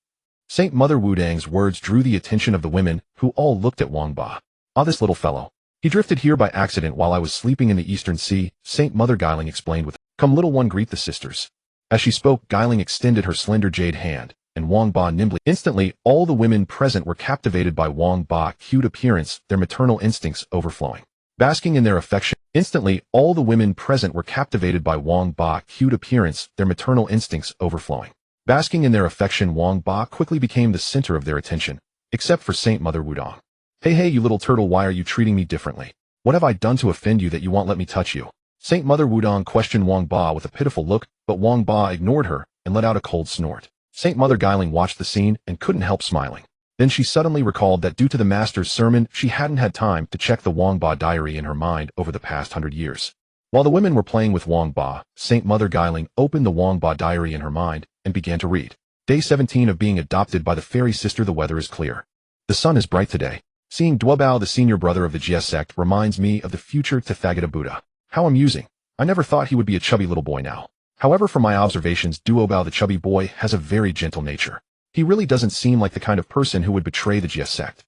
Saint Mother Wudong's words drew the attention of the women, who all looked at Wang Ba. "Ah, this little fellow. He drifted here by accident while I was sleeping in the Eastern Sea," Saint Mother Guiling explained with, "Come, little one, greet the sisters." As she spoke, Guiling extended her slender jade hand, and Wang Ba nimbly. Instantly, all the women present were captivated by Wang Ba's cute appearance, their maternal instincts overflowing. Basking in their affection, instantly, all the women present were captivated by Wang Ba's cute appearance, their maternal instincts overflowing. Basking in their affection, Wang Ba quickly became the center of their attention, except for Saint Mother Wudong. Hey, you little turtle, why are you treating me differently? What have I done to offend you that you won't let me touch you?" Saint Mother Wudong questioned Wang Ba with a pitiful look, but Wang Ba ignored her and let out a cold snort. Saint Mother Guiling watched the scene and couldn't help smiling. Then she suddenly recalled that due to the master's sermon, she hadn't had time to check the Wang Ba diary in her mind over the past 100 years. While the women were playing with Wang Ba, Saint Mother Guiling opened the Wang Ba diary in her mind and began to read. Day 17 of being adopted by the fairy sister. The weather is clear. The sun is bright today. Seeing Duo Bao, the senior brother of the Jia sect, reminds me of the future Tathagata Buddha. How amusing. I never thought he would be a chubby little boy now. However, from my observations, Duo Bao, the chubby boy, has a very gentle nature. He really doesn't seem like the kind of person who would betray the Jia sect.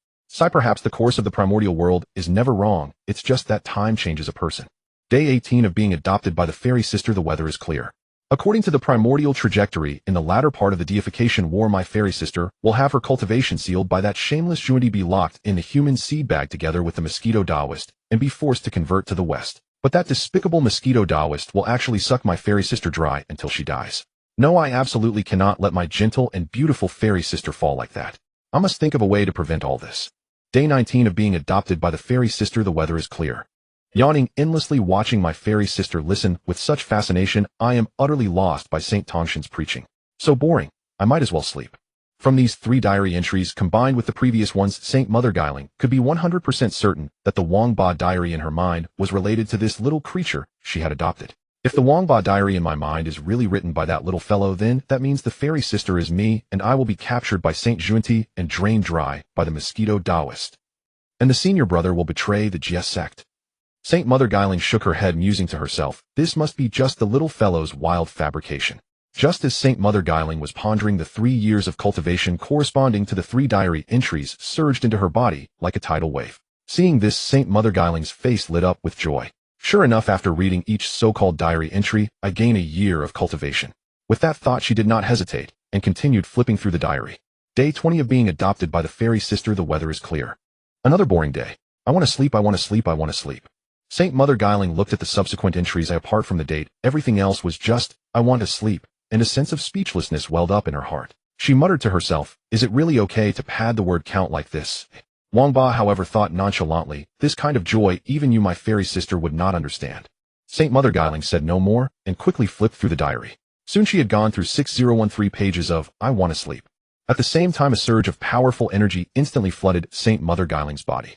Perhaps the course of the primordial world is never wrong, it's just that time changes a person. Day 18 of being adopted by the fairy sister. The weather is clear. According to the primordial trajectory, in the latter part of the deification war, my fairy sister will have her cultivation sealed by that shameless Junity, be locked in the human seed bag together with the mosquito Taoist, and be forced to convert to the West. But that despicable mosquito Taoist will actually suck my fairy sister dry until she dies. No, I absolutely cannot let my gentle and beautiful fairy sister fall like that. I must think of a way to prevent all this. Day 19 of being adopted by the fairy sister. The weather is clear. Yawning endlessly, watching my fairy sister listen with such fascination, I am utterly lost by Saint Tongshan's preaching. So boring, I might as well sleep. From these 3 diary entries, combined with the previous ones, Saint Mother Guiling could be 100% certain that the Wang Ba diary in her mind was related to this little creature she had adopted. If the Wangba diary in my mind is really written by that little fellow, then that means the fairy sister is me, and I will be captured by Saint Junti and drained dry by the mosquito Taoist. And the senior brother will betray the Jie sect. Saint Mother Guiling shook her head, musing to herself, this must be just the little fellow's wild fabrication. Just as Saint Mother Guiling was pondering, the 3 years of cultivation corresponding to the 3 diary entries surged into her body like a tidal wave. Seeing this, Saint Mother Guiling's face lit up with joy. Sure enough, after reading each so-called diary entry, I gain a year of cultivation. With that thought, she did not hesitate, and continued flipping through the diary. Day 20 of being adopted by the fairy sister. The weather is clear. Another boring day. I want to sleep, I want to sleep, I want to sleep. Saint Mother Guiling looked at the subsequent entries. Apart from the date, everything else was just, I want to sleep, and a sense of speechlessness welled up in her heart. She muttered to herself, is it really okay to pad the word count like this? Wangba, however, thought nonchalantly, this kind of joy even you, my fairy sister, would not understand. Saint Mother Guiling said no more, and quickly flipped through the diary. Soon she had gone through 6013 pages of, I want to sleep. At the same time, a surge of powerful energy instantly flooded Saint Mother Guiling's body.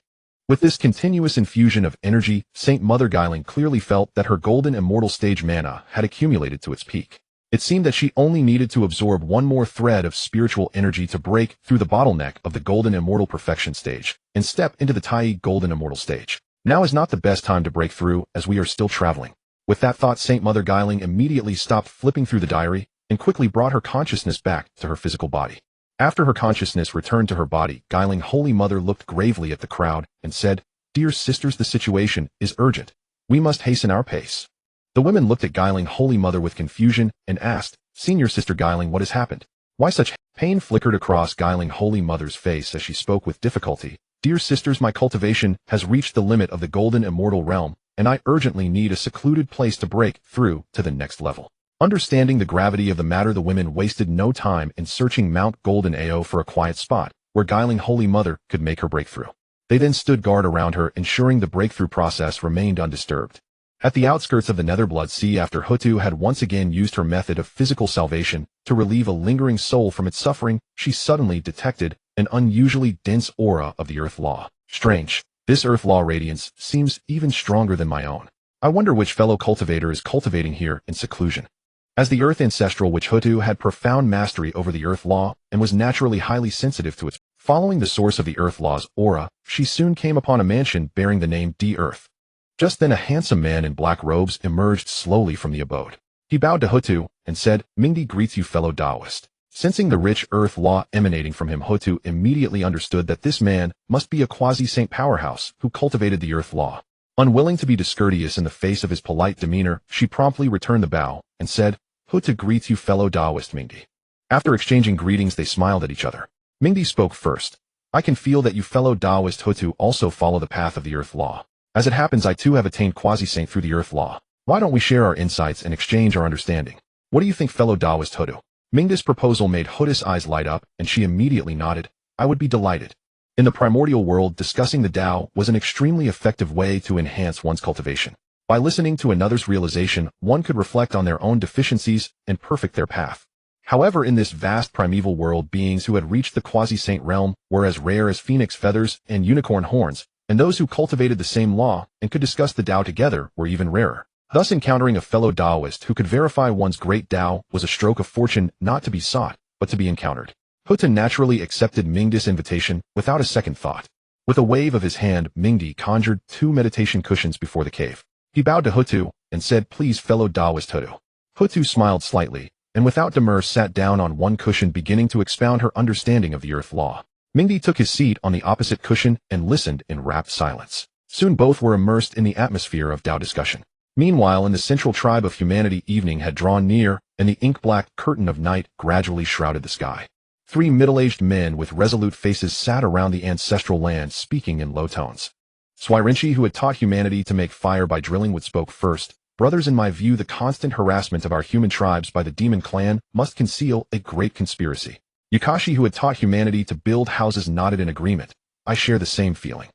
With this continuous infusion of energy, Saint Mother Guiling clearly felt that her golden immortal stage mana had accumulated to its peak. It seemed that she only needed to absorb one more thread of spiritual energy to break through the bottleneck of the golden immortal perfection stage and step into the Tai golden immortal stage. Now is not the best time to break through, as we are still traveling. With that thought, Saint Mother Guiling immediately stopped flipping through the diary and quickly brought her consciousness back to her physical body. After her consciousness returned to her body, Guiling Holy Mother looked gravely at the crowd and said, Dear sisters, the situation is urgent. We must hasten our pace. The women looked at Guiling Holy Mother with confusion and asked, Senior Sister Guiling, what has happened? Why such pain flickered across Guiling Holy Mother's face as she spoke with difficulty. Dear sisters, my cultivation has reached the limit of the golden immortal realm, and I urgently need a secluded place to break through to the next level. Understanding the gravity of the matter, the women wasted no time in searching Mount Golden Ao for a quiet spot where Guiling Holy Mother could make her breakthrough. They then stood guard around her, ensuring the breakthrough process remained undisturbed. At the outskirts of the Netherblood Sea, after Hutu had once again used her method of physical salvation to relieve a lingering soul from its suffering, she suddenly detected an unusually dense aura of the Earth Law. Strange. This Earth Law radiance seems even stronger than my own. I wonder which fellow cultivator is cultivating here in seclusion. As the Earth Ancestral Witch, Hutu had profound mastery over the Earth Law and was naturally highly sensitive to it. Following the source of the Earth Law's aura, she soon came upon a mansion bearing the name D-Earth. Just then a handsome man in black robes emerged slowly from the abode. He bowed to Hutu and said, Minghe greets you, fellow Taoist. Sensing the rich Earth Law emanating from him, Hutu immediately understood that this man must be a quasi-saint powerhouse who cultivated the Earth Law. Unwilling to be discourteous in the face of his polite demeanor, she promptly returned the bow and said, Hutu greets you, fellow Taoist Minghe. After exchanging greetings, they smiled at each other. Minghe spoke first. I can feel that you fellow Taoist Hutu also follow the path of the Earth Law. As it happens, I too have attained quasi-saint through the Earth Law. Why don't we share our insights and exchange our understanding? What do you think, fellow Taoist Hutu? Minghe's proposal made Hutu's eyes light up, and she immediately nodded. I would be delighted. In the primordial world, discussing the Tao was an extremely effective way to enhance one's cultivation. By listening to another's realization, one could reflect on their own deficiencies and perfect their path. However, in this vast primeval world, beings who had reached the quasi-saint realm were as rare as phoenix feathers and unicorn horns, and those who cultivated the same law and could discuss the Tao together were even rarer. Thus, encountering a fellow Taoist who could verify one's great Tao was a stroke of fortune not to be sought, but to be encountered. Hutu naturally accepted Minghe's invitation without a second thought. With a wave of his hand, Minghe conjured 2 meditation cushions before the cave. He bowed to Hutu and said, Please, fellow Taoist Hutu. Hutu smiled slightly, and without demur sat down on one cushion, beginning to expound her understanding of the Earth Law. Minghe took his seat on the opposite cushion and listened in rapt silence. Soon both were immersed in the atmosphere of Tao discussion. Meanwhile, in the central tribe of humanity, evening had drawn near, and the ink-black curtain of night gradually shrouded the sky. 3 middle-aged men with resolute faces sat around the ancestral land, speaking in low tones. Swirenchi, who had taught humanity to make fire by drilling wood, spoke first. Brothers, in my view, the constant harassment of our human tribes by the demon clan must conceal a great conspiracy. Yukashi, who had taught humanity to build houses, nodded in agreement. I share the same feeling.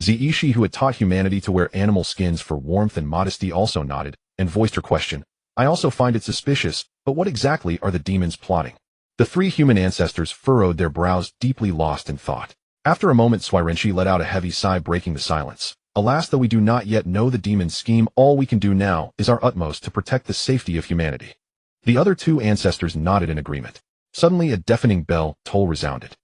Ziishi, who had taught humanity to wear animal skins for warmth and modesty, also nodded and voiced her question. I also find it suspicious, but what exactly are the demons plotting? The 3 human ancestors furrowed their brows, deeply lost in thought. After a moment, Swirenchi let out a heavy sigh, breaking the silence. Alas, though we do not yet know the demon's scheme, all we can do now is our utmost to protect the safety of humanity." The other two ancestors nodded in agreement. Suddenly a deafening bell toll resounded.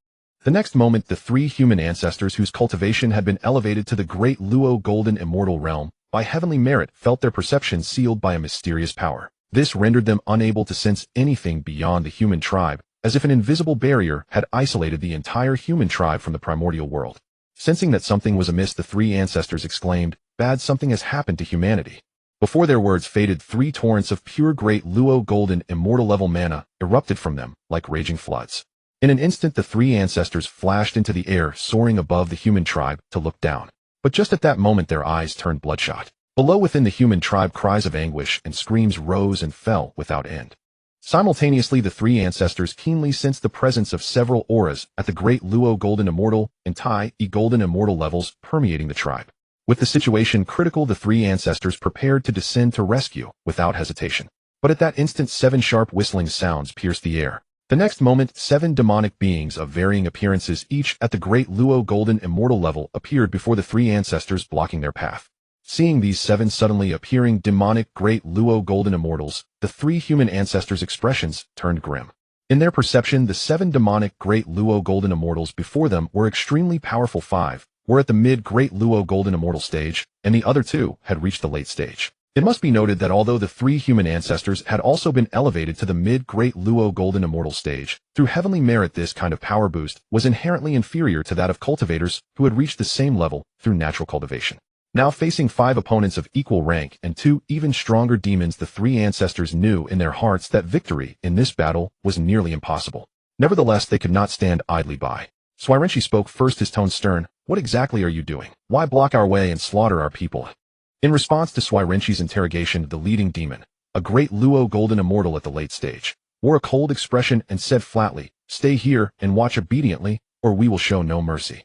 The next moment, the three human ancestors whose cultivation had been elevated to the great Luo golden immortal realm by heavenly merit felt their perception sealed by a mysterious power. This rendered them unable to sense anything beyond the human tribe, as if an invisible barrier had isolated the entire human tribe from the primordial world. Sensing that something was amiss, the three ancestors exclaimed, "Bad, something has happened to humanity." Before their words faded, three torrents of pure great Luo golden immortal level mana erupted from them like raging floods. In an instant, the three ancestors flashed into the air, soaring above the human tribe to look down. But just at that moment, their eyes turned bloodshot. Below, within the human tribe, cries of anguish and screams rose and fell without end. Simultaneously, the three ancestors keenly sensed the presence of several auras at the great Luo golden immortal and golden immortal levels permeating the tribe. With the situation critical, the three ancestors prepared to descend to rescue without hesitation. But at that instant, 7 sharp whistling sounds pierced the air. The next moment, 7 demonic beings of varying appearances, each at the great Luo golden immortal level, appeared before the three ancestors, blocking their path. Seeing these 7 suddenly appearing demonic great Luo golden immortals, the three human ancestors' expressions turned grim. In their perception, the 7 demonic great Luo golden immortals before them were extremely powerful. 5 were at the mid-great Luo golden immortal stage, and the other 2 had reached the late stage. It must be noted that although the three human ancestors had also been elevated to the mid-great Luo golden immortal stage, through heavenly merit, this kind of power boost was inherently inferior to that of cultivators who had reached the same level through natural cultivation. Now facing 5 opponents of equal rank and 2 even stronger demons, the three ancestors knew in their hearts that victory in this battle was nearly impossible. Nevertheless, they could not stand idly by. Swirenshi spoke first, his tone stern. "What exactly are you doing? Why block our way and slaughter our people?" In response to Swirenshi's interrogation, the leading demon, a great Luo golden immortal at the late stage, wore a cold expression and said flatly, "Stay here and watch obediently, or we will show no mercy."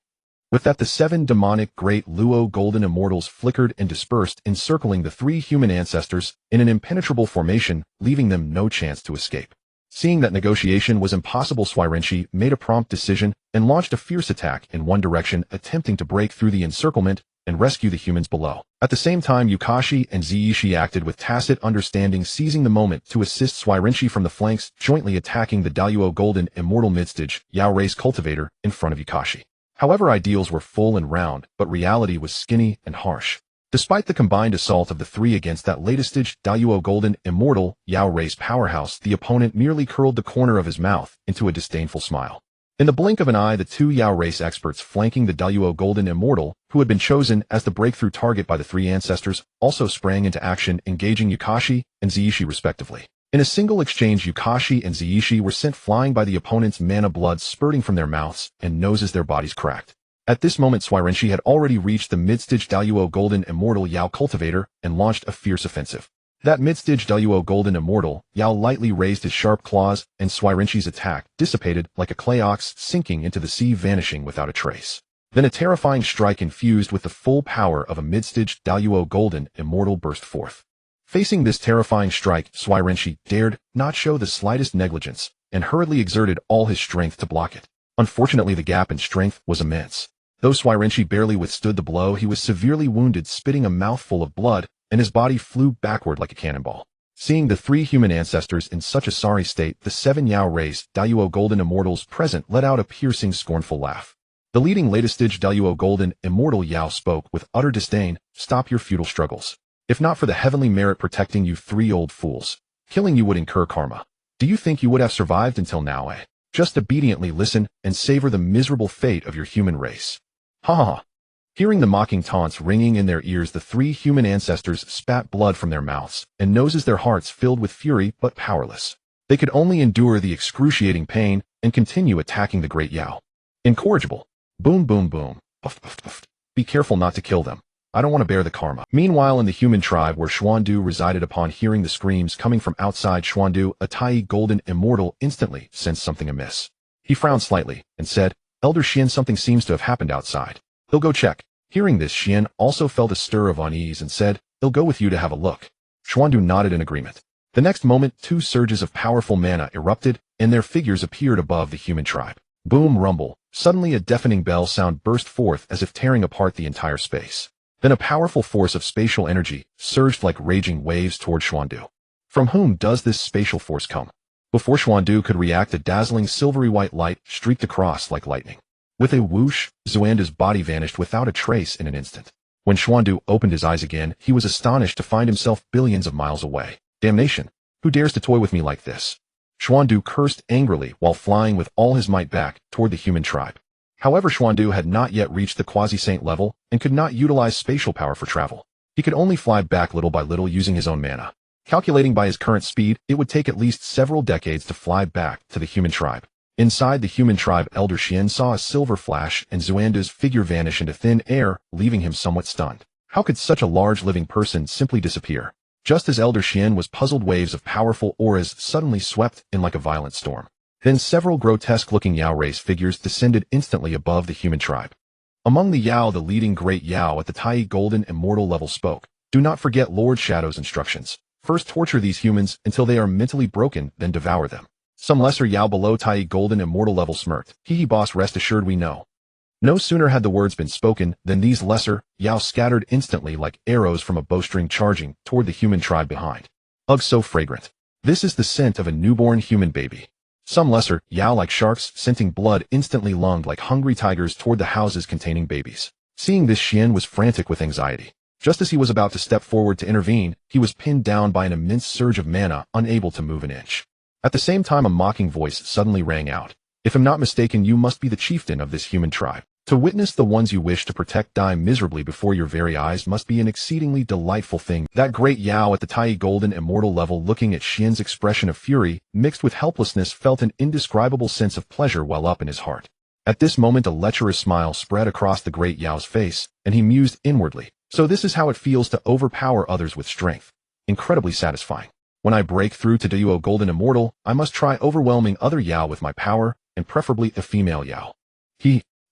With that, the 7 demonic great Luo golden immortals flickered and dispersed, encircling the three human ancestors in an impenetrable formation, leaving them no chance to escape. Seeing that negotiation was impossible, Swirenshi made a prompt decision and launched a fierce attack in one direction, attempting to break through the encirclement and rescue the humans below. At the same time, Yukashi and Ziishi acted with tacit understanding, seizing the moment to assist Swirenshi from the flanks, jointly attacking the Daluo golden immortal midstage Yao race cultivator in front of Yukashi. However, ideals were full and round, but reality was skinny and harsh. Despite the combined assault of the three against that latest stage Daluo golden immortal Yao race powerhouse, the opponent merely curled the corner of his mouth into a disdainful smile. In the blink of an eye, the 2 Yao race experts flanking the Daluo golden immortal, who had been chosen as the breakthrough target by the three ancestors, also sprang into action, engaging Yukashi and Ziishi respectively. In a single exchange, Yukashi and Ziishi were sent flying by the opponent's mana, blood spurting from their mouths and noses, their bodies cracked. At this moment, Swirenshi had already reached the mid-stage Daluo golden immortal Yao cultivator and launched a fierce offensive. That mid-stage Daluo golden immortal Yao lightly raised his sharp claws, and Swirenshi's attack dissipated like a clay ox sinking into the sea, vanishing without a trace. Then a terrifying strike infused with the full power of a mid-stage Daluo golden immortal burst forth. Facing this terrifying strike, Swirenshi dared not show the slightest negligence and hurriedly exerted all his strength to block it. Unfortunately, the gap in strength was immense. Though Swirenshi barely withstood the blow, he was severely wounded, spitting a mouthful of blood, and his body flew backward like a cannonball. Seeing the three human ancestors in such a sorry state, the 7 Yao race Daluo golden immortals present let out a piercing, scornful laugh. The leading latest stage Daluo golden immortal Yao spoke with utter disdain, "Stop your futile struggles. If not for the heavenly merit protecting you 3 old fools, killing you would incur karma. Do you think you would have survived until now, eh? Just obediently listen and savor the miserable fate of your human race." Ha ha ha. Hearing the mocking taunts ringing in their ears, the 3 human ancestors spat blood from their mouths and noses, their hearts filled with fury but powerless. They could only endure the excruciating pain and continue attacking the great Yao. Incorrigible. Boom boom boom. Puff puff puff. Be careful not to kill them. I don't want to bear the karma. Meanwhile, in the human tribe where Xuandu resided, upon hearing the screams coming from outside, Xuandu, a Tai golden immortal, instantly sensed something amiss. He frowned slightly and said, "Elder Xian, something seems to have happened outside. He'll go check." Hearing this, Xian also felt a stir of unease and said, "He'll go with you to have a look." Xuandu nodded in agreement. The next moment, 2 surges of powerful mana erupted, and their figures appeared above the human tribe. Boom rumble. Suddenly a deafening bell sound burst forth as if tearing apart the entire space. Then a powerful force of spatial energy surged like raging waves toward Xuandu. From whom does this spatial force come? Before Xuandu could react, a dazzling silvery white light streaked across like lightning. With a whoosh, Xuandu's body vanished without a trace in an instant. When Xuandu opened his eyes again, he was astonished to find himself billions of miles away. Damnation! Who dares to toy with me like this? Xuandu cursed angrily while flying with all his might back toward the human tribe. However, Xuandu had not yet reached the quasi-saint level and could not utilize spatial power for travel. He could only fly back little by little using his own mana. Calculating by his current speed, it would take at least several decades to fly back to the human tribe. Inside the human tribe, Elder Xian saw a silver flash and Xuandu's figure vanish into thin air, leaving him somewhat stunned. How could such a large living person simply disappear? Just as Elder Xian was puzzled, waves of powerful auras suddenly swept in like a violent storm. Then several grotesque-looking Yao race figures descended instantly above the human tribe. Among the Yao, the leading great Yao at the Tai Golden Immortal level spoke. Do not forget Lord Shadow's instructions. First torture these humans until they are mentally broken, then devour them. Some lesser Yao below Tai Golden Immortal level smirked. Hee boss, rest assured we know. No sooner had the words been spoken than these lesser Yao scattered instantly like arrows from a bowstring, charging toward the human tribe behind. Ugh, so fragrant. This is the scent of a newborn human baby. Some lesser Yao, like sharks scenting blood, instantly lunged like hungry tigers toward the houses containing babies. Seeing this, Xian was frantic with anxiety. Just as he was about to step forward to intervene, he was pinned down by an immense surge of mana, unable to move an inch. At the same time, a mocking voice suddenly rang out. If I'm not mistaken, you must be the chieftain of this human tribe. To witness the ones you wish to protect die miserably before your very eyes must be an exceedingly delightful thing. That great Yao at the Tai Golden Immortal level, looking at Xian's expression of fury, mixed with helplessness, felt an indescribable sense of pleasure well up in his heart. At this moment, a lecherous smile spread across the great Yao's face, and he mused inwardly. So this is how it feels to overpower others with strength. Incredibly satisfying. When I break through to Duo Golden Immortal, I must try overwhelming other Yao with my power, and preferably a female Yao.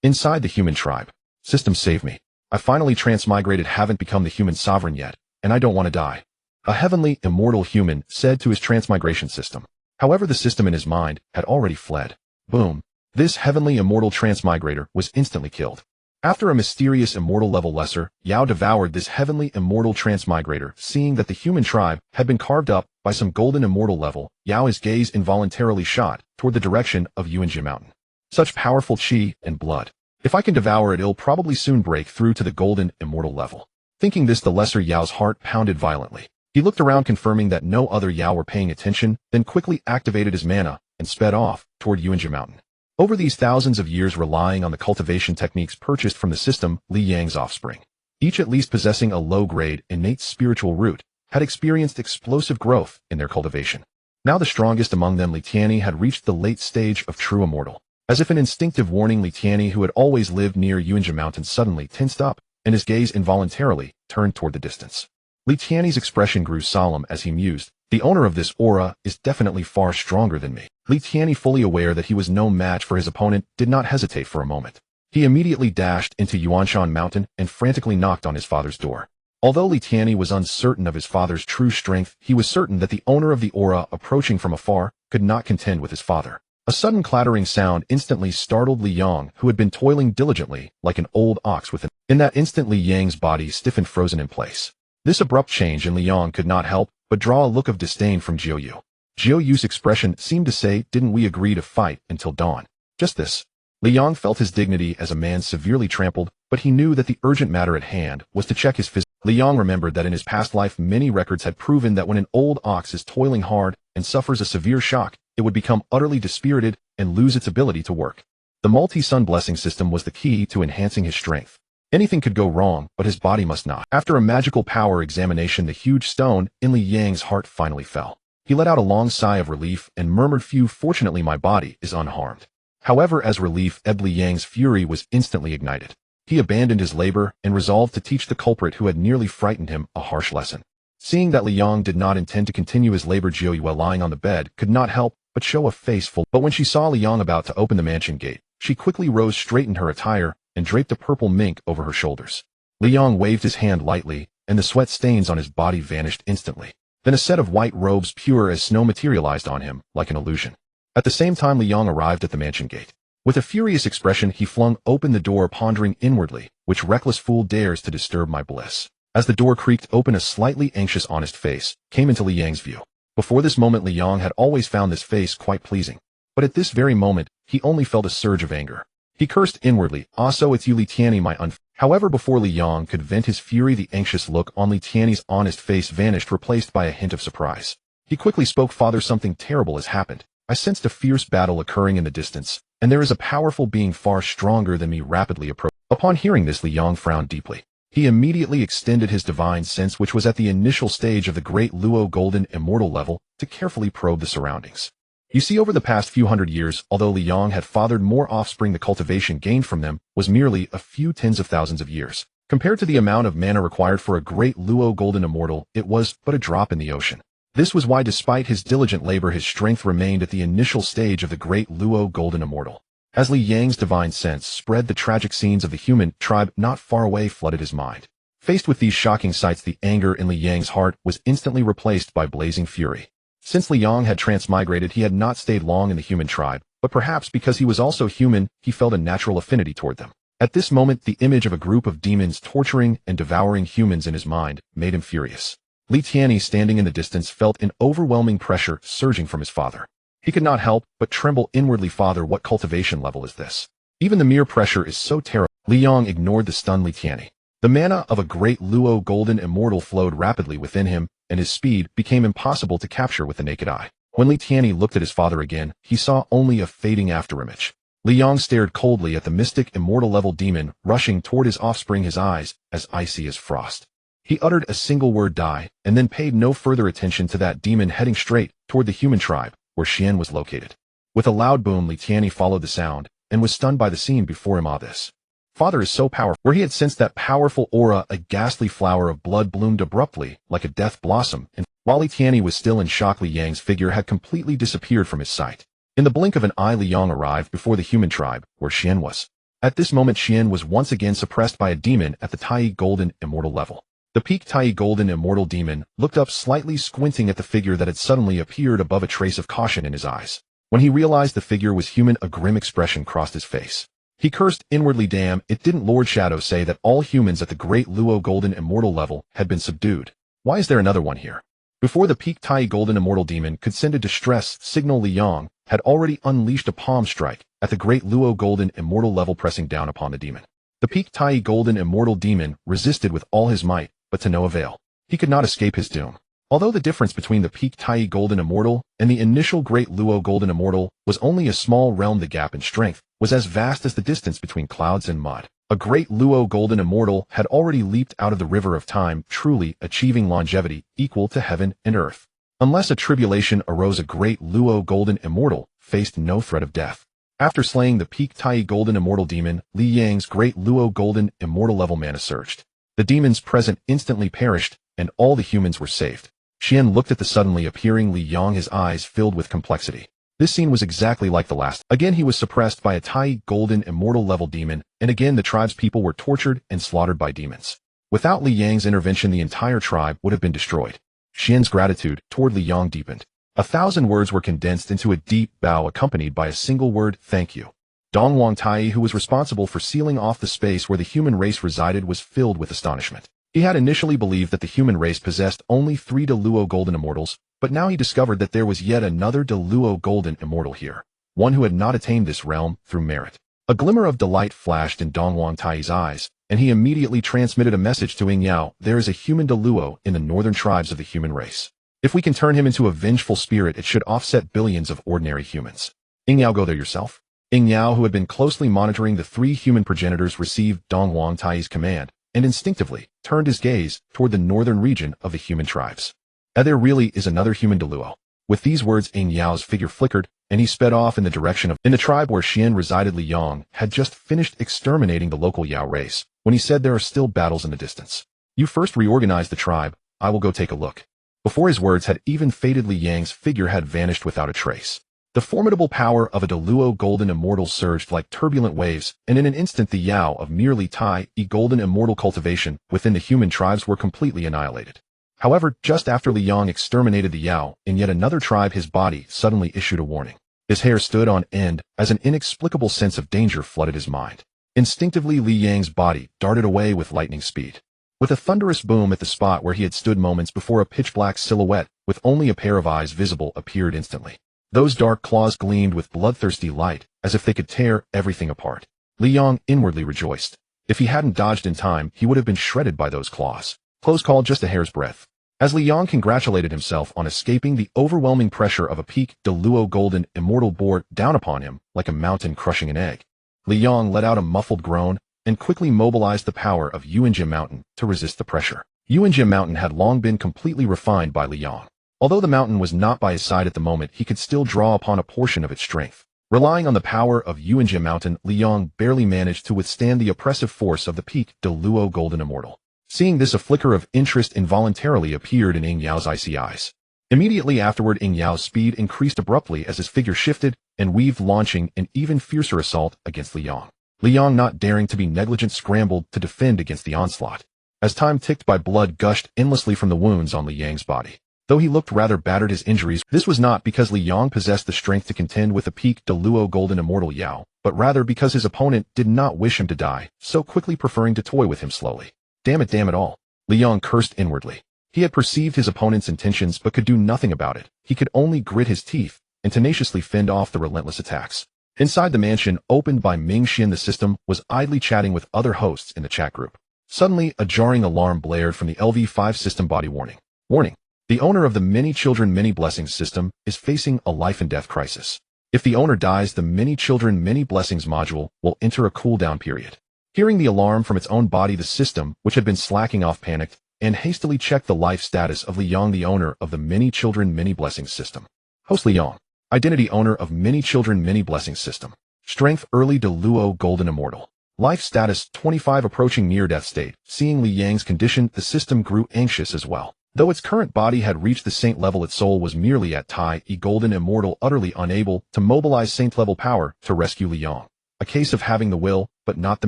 Inside the human tribe. System, save me. I finally transmigrated, haven't become the human sovereign yet, and I don't want to die. A heavenly, immortal human said to his transmigration system. However, the system in his mind had already fled. Boom. This heavenly immortal transmigrator was instantly killed. After a mysterious immortal level lesser, Yao devoured this heavenly immortal transmigrator. Seeing that the human tribe had been carved up by some golden immortal level, Yao, his gaze involuntarily shot toward the direction of Yuanjia Mountain. Such powerful chi and blood. If I can devour it, it'll probably soon break through to the golden immortal level. Thinking this, the lesser Yao's heart pounded violently. He looked around, confirming that no other Yao were paying attention, then quickly activated his mana and sped off toward Yuanjia Mountain. Over these thousands of years, relying on the cultivation techniques purchased from the system, Li Yang's offspring, each at least possessing a low-grade innate spiritual root, had experienced explosive growth in their cultivation. Now the strongest among them, Li Tianyi, had reached the late stage of true immortal. As if an instinctive warning, Li Tianyi, who had always lived near Yuanjia Mountain, suddenly tensed up, and his gaze involuntarily turned toward the distance. Li Tianyi's expression grew solemn as he mused. The owner of this aura is definitely far stronger than me. Li Tianyi, fully aware that he was no match for his opponent, did not hesitate for a moment. He immediately dashed into Yuanshan Mountain and frantically knocked on his father's door. Although Li Tianyi was uncertain of his father's true strength, he was certain that the owner of the aura, approaching from afar, could not contend with his father. A sudden clattering sound instantly startled Li Yang, who had been toiling diligently like an old ox within. In that instant, Li Yang's body stiffened, frozen in place. This abrupt change in Li Yang could not help but draw a look of disdain from Jiu Yu. Jiu Yu's expression seemed to say, didn't we agree to fight until dawn? Just this. Li Yang felt his dignity as a man severely trampled, but he knew that the urgent matter at hand was to check his physical. Li Yang remembered that in his past life many records had proven that when an old ox is toiling hard and suffers a severe shock, it would become utterly dispirited and lose its ability to work. The multi-sun blessing system was the key to enhancing his strength. Anything could go wrong, but his body must not. After a magical power examination, the huge stone in Li Yang's heart finally fell. He let out a long sigh of relief and murmured, "Phew, fortunately my body is unharmed." However, as relief ebbed, Li Yang's fury was instantly ignited. He abandoned his labor and resolved to teach the culprit who had nearly frightened him a harsh lesson. Seeing that Li Yang did not intend to continue his labor, Jiu Yu, while lying on the bed, could not help but show a face full. But when she saw Li Yang about to open the mansion gate, she quickly rose, straightened her attire, and draped a purple mink over her shoulders. Li Yang waved his hand lightly, and the sweat stains on his body vanished instantly. Then a set of white robes pure as snow materialized on him, like an illusion. At the same time, Li Yang arrived at the mansion gate. With a furious expression, he flung open the door, pondering inwardly, which reckless fool dares to disturb my bliss? As the door creaked open, a slightly anxious, honest face came into Li Yang's view. Before this moment, Li Yang had always found this face quite pleasing. But at this very moment, he only felt a surge of anger. He cursed inwardly, "Ah, so it's you, Li Tianyi, my However, before Li Yang could vent his fury, the anxious look on Li Tianyi's honest face vanished, replaced by a hint of surprise. He quickly spoke, "Father, something terrible has happened. I sensed a fierce battle occurring in the distance, and there is a powerful being far stronger than me rapidly approaching." Upon hearing this, Li Yang frowned deeply. He immediately extended his divine sense, which was at the initial stage of the great Luo golden immortal level, to carefully probe the surroundings. You see, over the past few hundred years, although Li Yang had fathered more offspring, the cultivation gained from them was merely a few tens of thousands of years. Compared to the amount of mana required for a great Luo golden immortal, it was but a drop in the ocean. This was why, despite his diligent labor, his strength remained at the initial stage of the great Luo golden immortal. As Li Yang's divine sense spread, the tragic scenes of the human tribe not far away flooded his mind. Faced with these shocking sights, the anger in Li Yang's heart was instantly replaced by blazing fury. Since Li Yang had transmigrated, he had not stayed long in the human tribe, but perhaps because he was also human, he felt a natural affinity toward them. At this moment, the image of a group of demons torturing and devouring humans in his mind made him furious. Li Tianyi, standing in the distance, felt an overwhelming pressure surging from his father. He could not help but tremble inwardly. "Father, what cultivation level is this? Even the mere pressure is so terrible." Li Yang ignored the stunned Li Tianyi. The mana of a great Luo golden immortal flowed rapidly within him, and his speed became impossible to capture with the naked eye. When Li Tianyi looked at his father again, he saw only a fading afterimage. Li Yang stared coldly at the mystic immortal level demon rushing toward his offspring, his eyes as icy as frost. He uttered a single word, "Die," and then paid no further attention to that demon heading straight toward the human tribe, where Xian was located. With a loud boom, Li Tianyi followed the sound, and was stunned by the scene before him. This father is so powerful. Where he had sensed that powerful aura, a ghastly flower of blood bloomed abruptly, like a death blossom, and while Li Tianyi was still in shock, Li Yang's figure had completely disappeared from his sight. In the blink of an eye, Li Yang arrived before the human tribe, where Xian was. At this moment, Xian was once again suppressed by a demon at the Tai golden immortal level. The peak Tai golden immortal demon looked up, slightly squinting at the figure that had suddenly appeared above, a trace of caution in his eyes. When he realized the figure was human, a grim expression crossed his face. He cursed inwardly, "Damn, it didn't Lord Shadow say that all humans at the great Luo golden immortal level had been subdued? Why is there another one here?" Before the peak Tai golden immortal demon could send a distress signal, Li Yang had already unleashed a palm strike at the great Luo golden immortal level, pressing down upon the demon. The peak Tai golden immortal demon resisted with all his might, but to no avail. He could not escape his doom. Although the difference between the peak Tai golden immortal and the initial great Luo golden immortal was only a small realm, the gap in strength was as vast as the distance between clouds and mud. A great Luo golden immortal had already leaped out of the river of time, truly achieving longevity equal to heaven and earth. Unless a tribulation arose, a great Luo golden immortal faced no threat of death. After slaying the peak Tai golden immortal demon, Li Yang's great Luo golden immortal level mana surged. The demons present instantly perished, and all the humans were saved. Xian looked at the suddenly appearing Li Yang, his eyes filled with complexity. This scene was exactly like the last. Again he was suppressed by a Tai golden immortal level demon, and again the tribe's people were tortured and slaughtered by demons. Without Li Yang's intervention, the entire tribe would have been destroyed. Xian's gratitude toward Li Yang deepened. 1,000 words were condensed into a deep bow, accompanied by a single word, "Thank you." Dong Wangtai, who was responsible for sealing off the space where the human race resided, was filled with astonishment. He had initially believed that the human race possessed only 3 Luo golden immortals, but now he discovered that there was yet another Luo golden immortal here, one who had not attained this realm through merit. A glimmer of delight flashed in Dong Wangtai's eyes, and he immediately transmitted a message to Ying Yao. "There is a human Luo in the northern tribes of the human race. If we can turn him into a vengeful spirit, it should offset billions of ordinary humans. Ying Yao, go there yourself." Ying Yao, who had been closely monitoring the 3 human progenitors, received Dong Wangtai's command, and instinctively turned his gaze toward the northern region of the human tribes. There really is another human Luo. With these words, Ying Yao's figure flickered, and he sped off in the direction of the tribe where Xian resided. Li Yang had just finished exterminating the local Yao race, when he said, "There are still battles in the distance. You first reorganize the tribe, I will go take a look." Before his words had even faded, Li Yang's figure had vanished without a trace. The formidable power of a Luo golden immortal surged like turbulent waves, and in an instant the Yao of merely Tai golden immortal cultivation within the human tribes were completely annihilated. However, just after Li Yang exterminated the Yao in yet another tribe, his body suddenly issued a warning. His hair stood on end as an inexplicable sense of danger flooded his mind. Instinctively, Li Yang's body darted away with lightning speed. With a thunderous boom at the spot where he had stood moments before, a pitch-black silhouette with only a pair of eyes visible appeared instantly. Those dark claws gleamed with bloodthirsty light, as if they could tear everything apart. Li Yang inwardly rejoiced. If he hadn't dodged in time, he would have been shredded by those claws. Close call, just a hair's breadth. As Li Yang congratulated himself on escaping the overwhelming pressure of a peak de luo golden immortal bore down upon him like a mountain crushing an egg, Li Yang let out a muffled groan and quickly mobilized the power of Yuanjia Mountain to resist the pressure. Yuanjia Mountain had long been completely refined by Li Yang. Although the mountain was not by his side at the moment, he could still draw upon a portion of its strength. Relying on the power of Yuanjia Mountain, Li Yang barely managed to withstand the oppressive force of the peak de luo golden immortal. Seeing this, a flicker of interest involuntarily appeared in Ying Yao's icy eyes. Immediately afterward, Ying Yao's speed increased abruptly as his figure shifted and weaved, launching an even fiercer assault against Li Yang. Li Yang, not daring to be negligent, scrambled to defend against the onslaught. As time ticked by, blood gushed endlessly from the wounds on Li Yang's body. Though he looked rather battered, his injuries, this was not because Li Yang possessed the strength to contend with the peak de luo golden immortal Yao, but rather because his opponent did not wish him to die, so quickly preferring to toy with him slowly. Damn it all. Li Yang cursed inwardly. He had perceived his opponent's intentions but could do nothing about it. He could only grit his teeth and tenaciously fend off the relentless attacks. Inside the mansion opened by Minghe, the system was idly chatting with other hosts in the chat group. Suddenly, a jarring alarm blared from the LV5 system body. Warning. Warning. The owner of the Many Children Many Blessings system is facing a life and death crisis. If the owner dies, the Many Children Many Blessings module will enter a cooldown period. Hearing the alarm from its own body, the system, which had been slacking off, panicked and hastily checked the life status of Li Yang, the owner of the Many Children Many Blessings system. Host Li Yang. Identity: owner of Many Children Many Blessings system. Strength: early de luo golden immortal. Life status: 25, approaching near-death state. Seeing Li Yang's condition, the system grew anxious as well. Though its current body had reached the saint level, its soul was merely at Tai-E golden immortal, utterly unable to mobilize saint-level power to rescue Li Yang. A case of having the will, but not the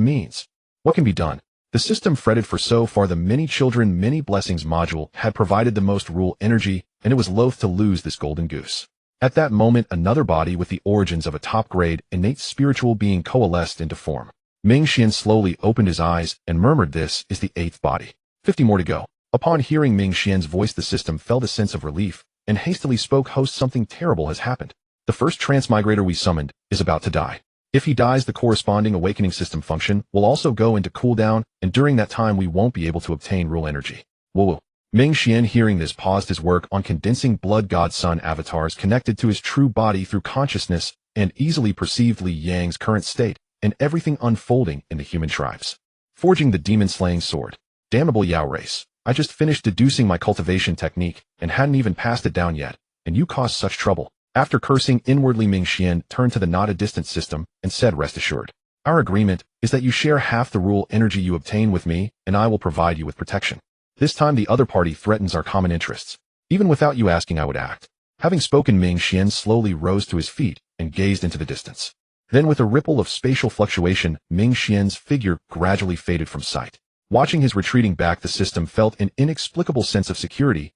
means. What can be done? The system fretted, for so far the Many Children Many Blessings module had provided the most rule energy, and it was loath to lose this golden goose. At that moment, another body with the origins of a top-grade, innate spiritual being coalesced into form. Minghe slowly opened his eyes and murmured, "This is the 8th body. 50 more to go." Upon hearing Minghe's voice, the system felt a sense of relief and hastily spoke, "Host, something terrible has happened. The first transmigrator we summoned is about to die. If he dies, the corresponding awakening system function will also go into cooldown, and during that time we won't be able to obtain rule energy." Whoa. Minghe, hearing this, paused his work on condensing blood god sun avatars connected to his true body through consciousness, and easily perceived Li Yang's current state and everything unfolding in the human tribes. Forging the demon-slaying sword. Damnable Yao race. I just finished deducing my cultivation technique and hadn't even passed it down yet, and you caused such trouble. After cursing inwardly, Minghe turned to the not a distant system and said, "Rest assured. Our agreement is that you share half the rule energy you obtain with me, and I will provide you with protection. This time the other party threatens our common interests. Even without you asking, I would act." Having spoken, Minghe slowly rose to his feet and gazed into the distance. Then, with a ripple of spatial fluctuation, Minghe's figure gradually faded from sight. Watching his retreating back, the system felt an inexplicable sense of security.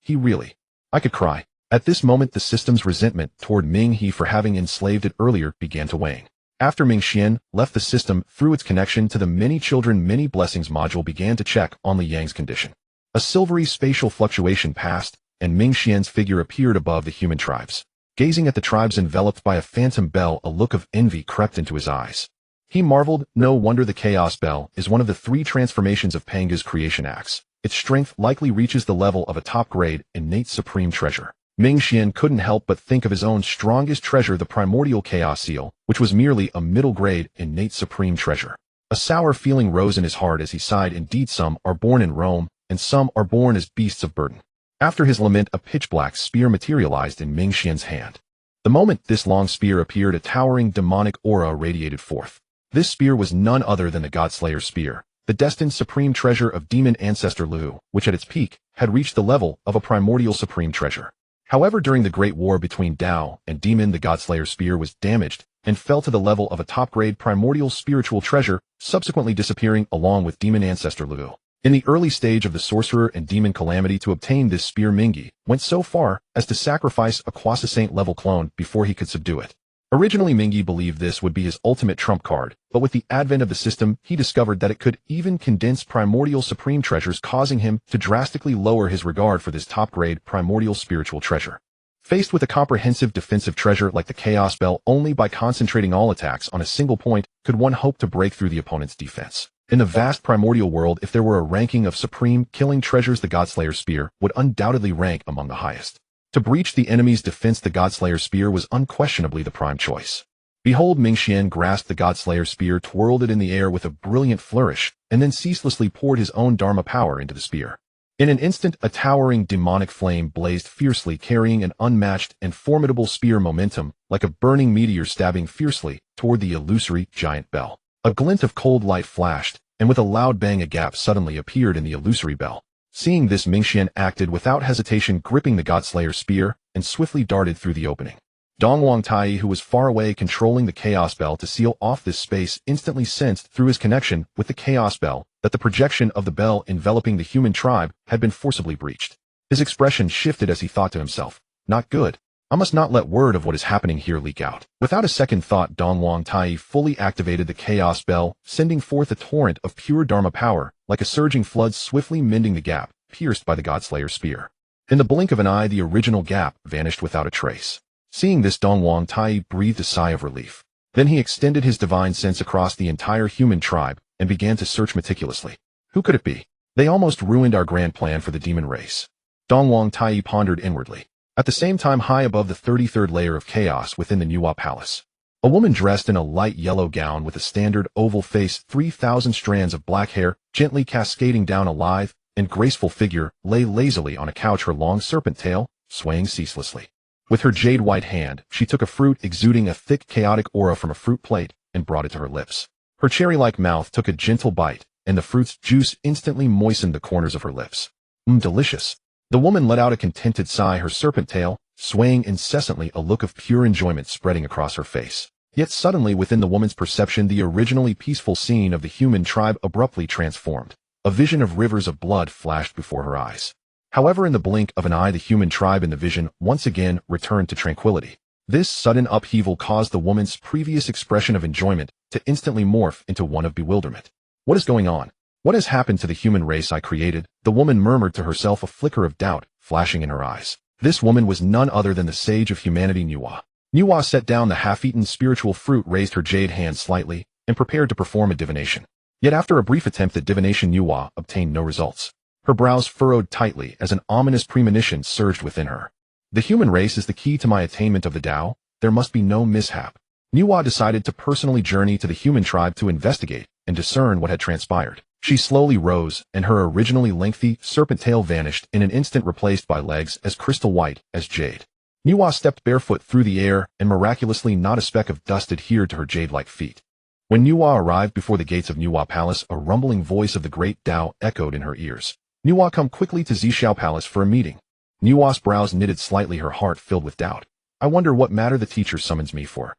I could cry. At this moment, the system's resentment toward Minghe for having enslaved it earlier began to wane. After Minghe left the system, through its connection to the Many Children Many Blessings module, began to check on Li Yang's condition. A silvery spatial fluctuation passed, and Minghe's figure appeared above the human tribes. Gazing at the tribes enveloped by a phantom bell, a look of envy crept into his eyes. He marveled, no wonder the Chaos Bell is one of the 3 transformations of Panga's creation acts. Its strength likely reaches the level of a top-grade, innate supreme treasure. Minghe couldn't help but think of his own strongest treasure, the Primordial Chaos Seal, which was merely a middle-grade, innate supreme treasure. A sour feeling rose in his heart as he sighed. Indeed, some are born in Rome, and some are born as beasts of burden. After his lament, a pitch-black spear materialized in Minghe's hand. The moment this long spear appeared, a towering demonic aura radiated forth. This spear was none other than the Godslayer spear, the destined supreme treasure of demon ancestor Lu, which at its peak had reached the level of a primordial supreme treasure. However, during the great war between Dao and Demon, the Godslayer spear was damaged and fell to the level of a top-grade primordial spiritual treasure, subsequently disappearing along with demon ancestor Lu. In the early stage of the sorcerer and demon calamity, to obtain this spear, Minghe went so far as to sacrifice a quasi-saint level clone before he could subdue it. Originally, Minghe believed this would be his ultimate trump card, but with the advent of the system, he discovered that it could even condense primordial supreme treasures, causing him to drastically lower his regard for this top-grade primordial spiritual treasure. Faced with a comprehensive defensive treasure like the Chaos Bell, only by concentrating all attacks on a single point could one hope to break through the opponent's defense. In the vast primordial world, if there were a ranking of supreme killing treasures, the Godslayer Spear would undoubtedly rank among the highest. To breach the enemy's defense, the Godslayer Spear was unquestionably the prime choice. Behold, Minghe grasped the Godslayer Spear, twirled it in the air with a brilliant flourish, and then ceaselessly poured his own Dharma power into the spear. In an instant, a towering demonic flame blazed fiercely, carrying an unmatched and formidable spear momentum, like a burning meteor stabbing fiercely toward the illusory giant bell. A glint of cold light flashed, and with a loud bang, a gap suddenly appeared in the illusory bell. Seeing this, Minghe acted without hesitation, gripping the Godslayer Spear, and swiftly darted through the opening. Dongwang Tai, who was far away controlling the Chaos Bell to seal off this space, instantly sensed through his connection with the Chaos Bell that the projection of the bell enveloping the human tribe had been forcibly breached. His expression shifted as he thought to himself, "Not good. I must not let word of what is happening here leak out." Without a second thought, Dongwang Tai fully activated the Chaos Bell, sending forth a torrent of pure Dharma power, like a surging flood, swiftly mending the gap pierced by the Godslayer Spear. In the blink of an eye, the original gap vanished without a trace. Seeing this, Dongwang Tai breathed a sigh of relief. Then he extended his divine sense across the entire human tribe and began to search meticulously. Who could it be? They almost ruined our grand plan for the demon race. Dongwang Tai pondered inwardly. At the same time, high above the 33rd layer of chaos within the Nuwa Palace, a woman dressed in a light yellow gown with a standard oval face, 3,000 strands of black hair gently cascading down a lithe and graceful figure, lay lazily on a couch, her long serpent tail swaying ceaselessly. With her jade-white hand, she took a fruit exuding a thick, chaotic aura from a fruit plate and brought it to her lips. Her cherry-like mouth took a gentle bite, and the fruit's juice instantly moistened the corners of her lips. Delicious. The woman let out a contented sigh, her serpent tail swaying incessantly, a look of pure enjoyment spreading across her face. Yet suddenly, within the woman's perception, the originally peaceful scene of the human tribe abruptly transformed. A vision of rivers of blood flashed before her eyes. However, in the blink of an eye, the human tribe in the vision once again returned to tranquility. This sudden upheaval caused the woman's previous expression of enjoyment to instantly morph into one of bewilderment. What is going on? What has happened to the human race I created? The woman murmured to herself, a flicker of doubt flashing in her eyes. This woman was none other than the sage of humanity, Nuwa. Nuwa set down the half-eaten spiritual fruit, raised her jade hand slightly, and prepared to perform a divination. Yet after a brief attempt at divination, Nuwa obtained no results. Her brows furrowed tightly as an ominous premonition surged within her. The human race is the key to my attainment of the Tao. There must be no mishap. Nuwa decided to personally journey to the human tribe to investigate and discern what had transpired. She slowly rose, and her originally lengthy serpent tail vanished in an instant, replaced by legs as crystal white as jade. Nuwa stepped barefoot through the air, and miraculously not a speck of dust adhered to her jade-like feet. When Nuwa arrived before the gates of Nuwa Palace, a rumbling voice of the great Tao echoed in her ears. Nuwa, come quickly to Zishao Palace for a meeting. Nuwa's brows knitted slightly, her heart filled with doubt. I wonder what matter the teacher summons me for.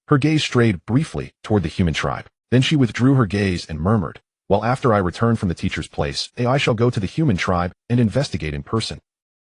Her gaze strayed briefly toward the human tribe. Then she withdrew her gaze and murmured, well, after I return from the teacher's place, I shall go to the human tribe and investigate in person.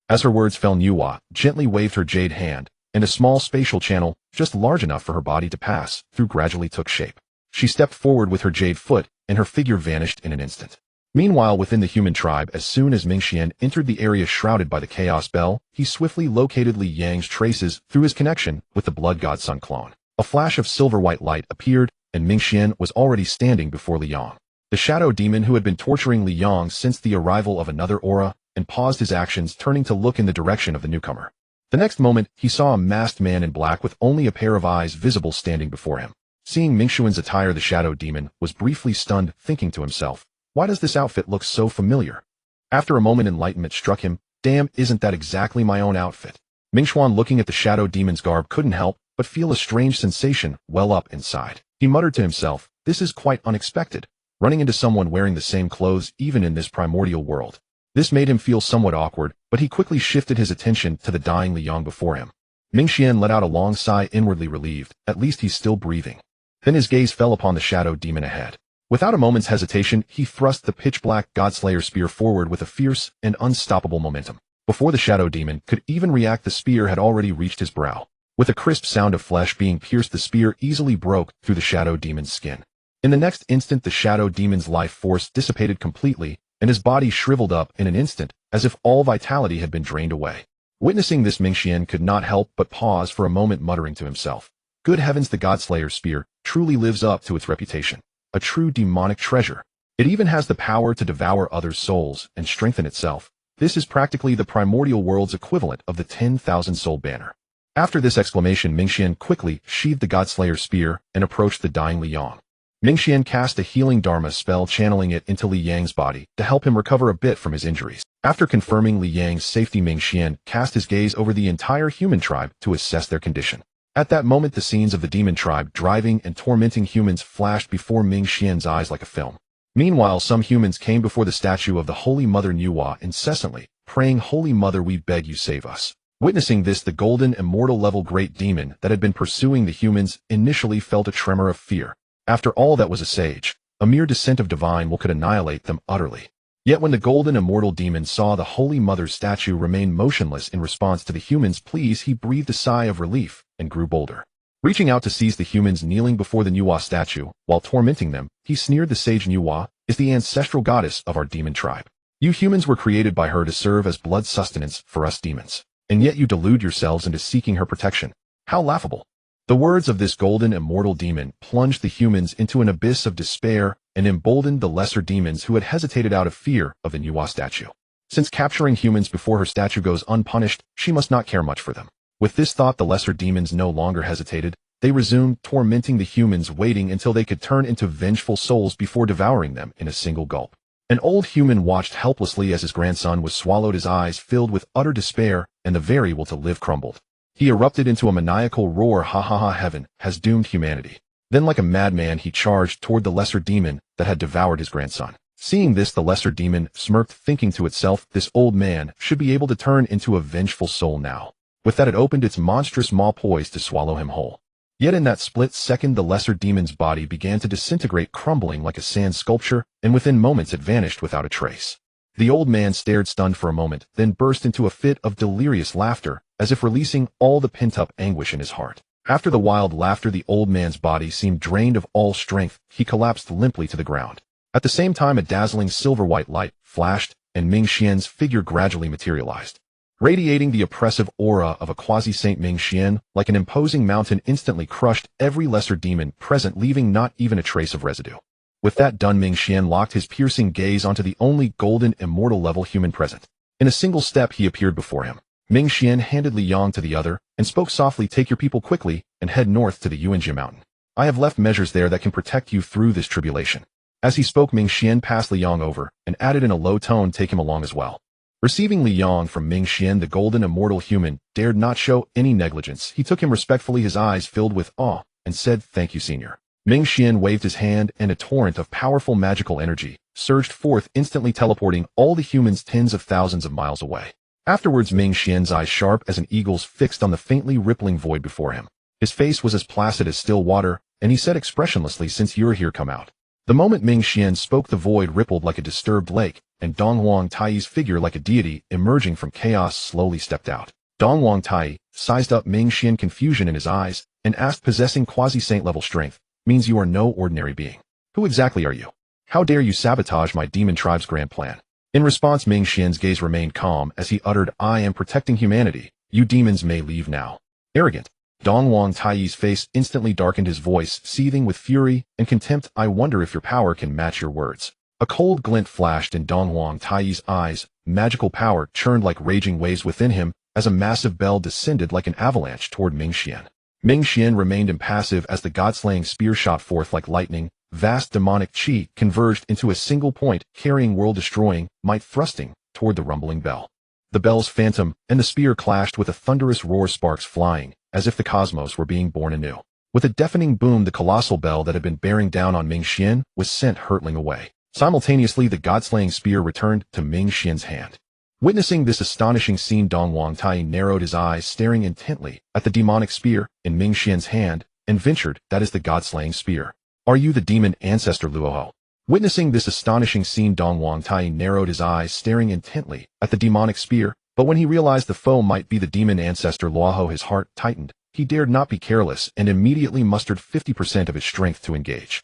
As her words fell, Nuwa gently waved her jade hand, and a small spatial channel, just large enough for her body to pass through, gradually took shape. She stepped forward with her jade foot, and her figure vanished in an instant. Meanwhile, within the human tribe, as soon as Minghe entered the area shrouded by the Chaos Bell, he swiftly located Li Yang's traces through his connection with the Blood God Sun clone. A flash of silver-white light appeared, and Minghe was already standing before Li Yang. The shadow demon who had been torturing Li Yang sensed the arrival of another aura and paused his actions, turning to look in the direction of the newcomer. The next moment, he saw a masked man in black with only a pair of eyes visible standing before him. Seeing Mingxuan's attire, the shadow demon was briefly stunned, thinking to himself, why does this outfit look so familiar? After a moment, enlightenment struck him. Damn, isn't that exactly my own outfit? Mingxuan, looking at the shadow demon's garb, couldn't help but feel a strange sensation well up inside. He muttered to himself, this is quite unexpected. Running into someone wearing the same clothes even in this primordial world. This made him feel somewhat awkward, but he quickly shifted his attention to the dying Li Yang before him. Mingxian let out a long sigh, inwardly relieved. At least he's still breathing. Then his gaze fell upon the shadow demon ahead. Without a moment's hesitation, he thrust the pitch-black Godslayer spear forward with a fierce and unstoppable momentum. Before the shadow demon could even react, the spear had already reached his brow. With a crisp sound of flesh being pierced, the spear easily broke through the shadow demon's skin. In the next instant, the shadow demon's life force dissipated completely, and his body shriveled up in an instant, as if all vitality had been drained away. Witnessing this, Minghe could not help but pause for a moment, muttering to himself, "Good heavens, the Godslayer's spear truly lives up to its reputation. A true demonic treasure. It even has the power to devour others' souls and strengthen itself. This is practically the primordial world's equivalent of the 10,000 soul banner." After this exclamation, Minghe quickly sheathed the Godslayer's spear and approached the dying Li Yang. Minghe cast a healing Dharma spell, channeling it into Li Yang's body to help him recover a bit from his injuries. After confirming Li Yang's safety, Minghe cast his gaze over the entire human tribe to assess their condition. At that moment, the scenes of the demon tribe driving and tormenting humans flashed before Minghe's eyes like a film. Meanwhile, some humans came before the statue of the Holy Mother Nuwa incessantly, praying, "Holy Mother, we beg you, save us." Witnessing this, the golden immortal level great demon that had been pursuing the humans initially felt a tremor of fear. After all, that was a sage. A mere descent of divine will could annihilate them utterly. Yet when the golden immortal demon saw the Holy Mother's statue remain motionless in response to the humans' pleas, he breathed a sigh of relief and grew bolder. Reaching out to seize the humans kneeling before the Nuwa statue, while tormenting them, he sneered, "The sage Nuwa is the ancestral goddess of our demon tribe. You humans were created by her to serve as blood sustenance for us demons. And yet you delude yourselves into seeking her protection. How laughable." The words of this golden immortal demon plunged the humans into an abyss of despair and emboldened the lesser demons who had hesitated out of fear of the Nuwa statue. Since capturing humans before her statue goes unpunished, she must not care much for them. With this thought, the lesser demons no longer hesitated. They resumed tormenting the humans, waiting until they could turn into vengeful souls before devouring them in a single gulp. An old human watched helplessly as his grandson was swallowed, his eyes filled with utter despair, and the very will to live crumbled. He erupted into a maniacal roar, "Ha ha ha, heaven has doomed humanity." Then like a madman, he charged toward the lesser demon that had devoured his grandson. Seeing this, the lesser demon smirked, thinking to itself, "This old man should be able to turn into a vengeful soul now." With that, it opened its monstrous maw, poised to swallow him whole. Yet in that split second, the lesser demon's body began to disintegrate, crumbling like a sand sculpture, and within moments it vanished without a trace. The old man stared stunned for a moment, then burst into a fit of delirious laughter, as if releasing all the pent-up anguish in his heart. After the wild laughter, the old man's body seemed drained of all strength. He collapsed limply to the ground. At the same time, a dazzling silver-white light flashed, and Minghe's figure gradually materialized. Radiating the oppressive aura of a quasi-saint, Minghe, like an imposing mountain, instantly crushed every lesser demon present, leaving not even a trace of residue. With that done, Minghe locked his piercing gaze onto the only golden immortal level human present. In a single step, he appeared before him. Minghe handed Li Yang to the other and spoke softly, "Take your people quickly and head north to the Yuanjia mountain. I have left measures there that can protect you through this tribulation." As he spoke, Minghe passed Li Yang over and added in a low tone, "Take him along as well." Receiving Li Yang from Minghe, the golden immortal human dared not show any negligence. He took him respectfully, his eyes filled with awe, and said, "Thank you, senior." Minghe waved his hand, and a torrent of powerful magical energy surged forth, instantly teleporting all the humans tens of thousands of miles away. Afterwards, Minghe's eyes, sharp as an eagle's, fixed on the faintly rippling void before him. His face was as placid as still water, and he said expressionlessly, "Since you're here, come out." The moment Minghe spoke, the void rippled like a disturbed lake, and Donghuang Tai's figure, like a deity emerging from chaos, slowly stepped out. Donghuang Tai sized up Minghe, confusion in his eyes, and asked, "Possessing quasi-saint level strength means you are no ordinary being. Who exactly are you? How dare you sabotage my demon tribe's grand plan?" In response, Minghe's gaze remained calm as he uttered, "I am protecting humanity. You demons may leave now." Arrogant. Donghuang Tai's face instantly darkened, his voice seething with fury and contempt. "I wonder if your power can match your words." A cold glint flashed in Donghuang Tai's eyes. Magical power churned like raging waves within him as a massive bell descended like an avalanche toward Minghe. Minghe remained impassive as the god-slaying spear shot forth like lightning. Vast demonic chi converged into a single point, carrying world-destroying might, thrusting toward the rumbling bell. The bell's phantom and the spear clashed with a thunderous roar, sparks flying, as if the cosmos were being born anew. With a deafening boom, the colossal bell that had been bearing down on Minghe was sent hurtling away. Simultaneously, the god-slaying spear returned to Minghe's hand. Witnessing this astonishing scene, Donghuang Tai narrowed his eyes, staring intently at the demonic spear in Minghe's hand, and ventured, "That is the god-slaying spear. Are you the demon ancestor Luoho?" Witnessing this astonishing scene, Donghuang Tai narrowed his eyes, staring intently at the demonic spear, but when he realized the foe might be the demon ancestor Luoho, his heart tightened, he dared not be careless and immediately mustered 50% of his strength to engage.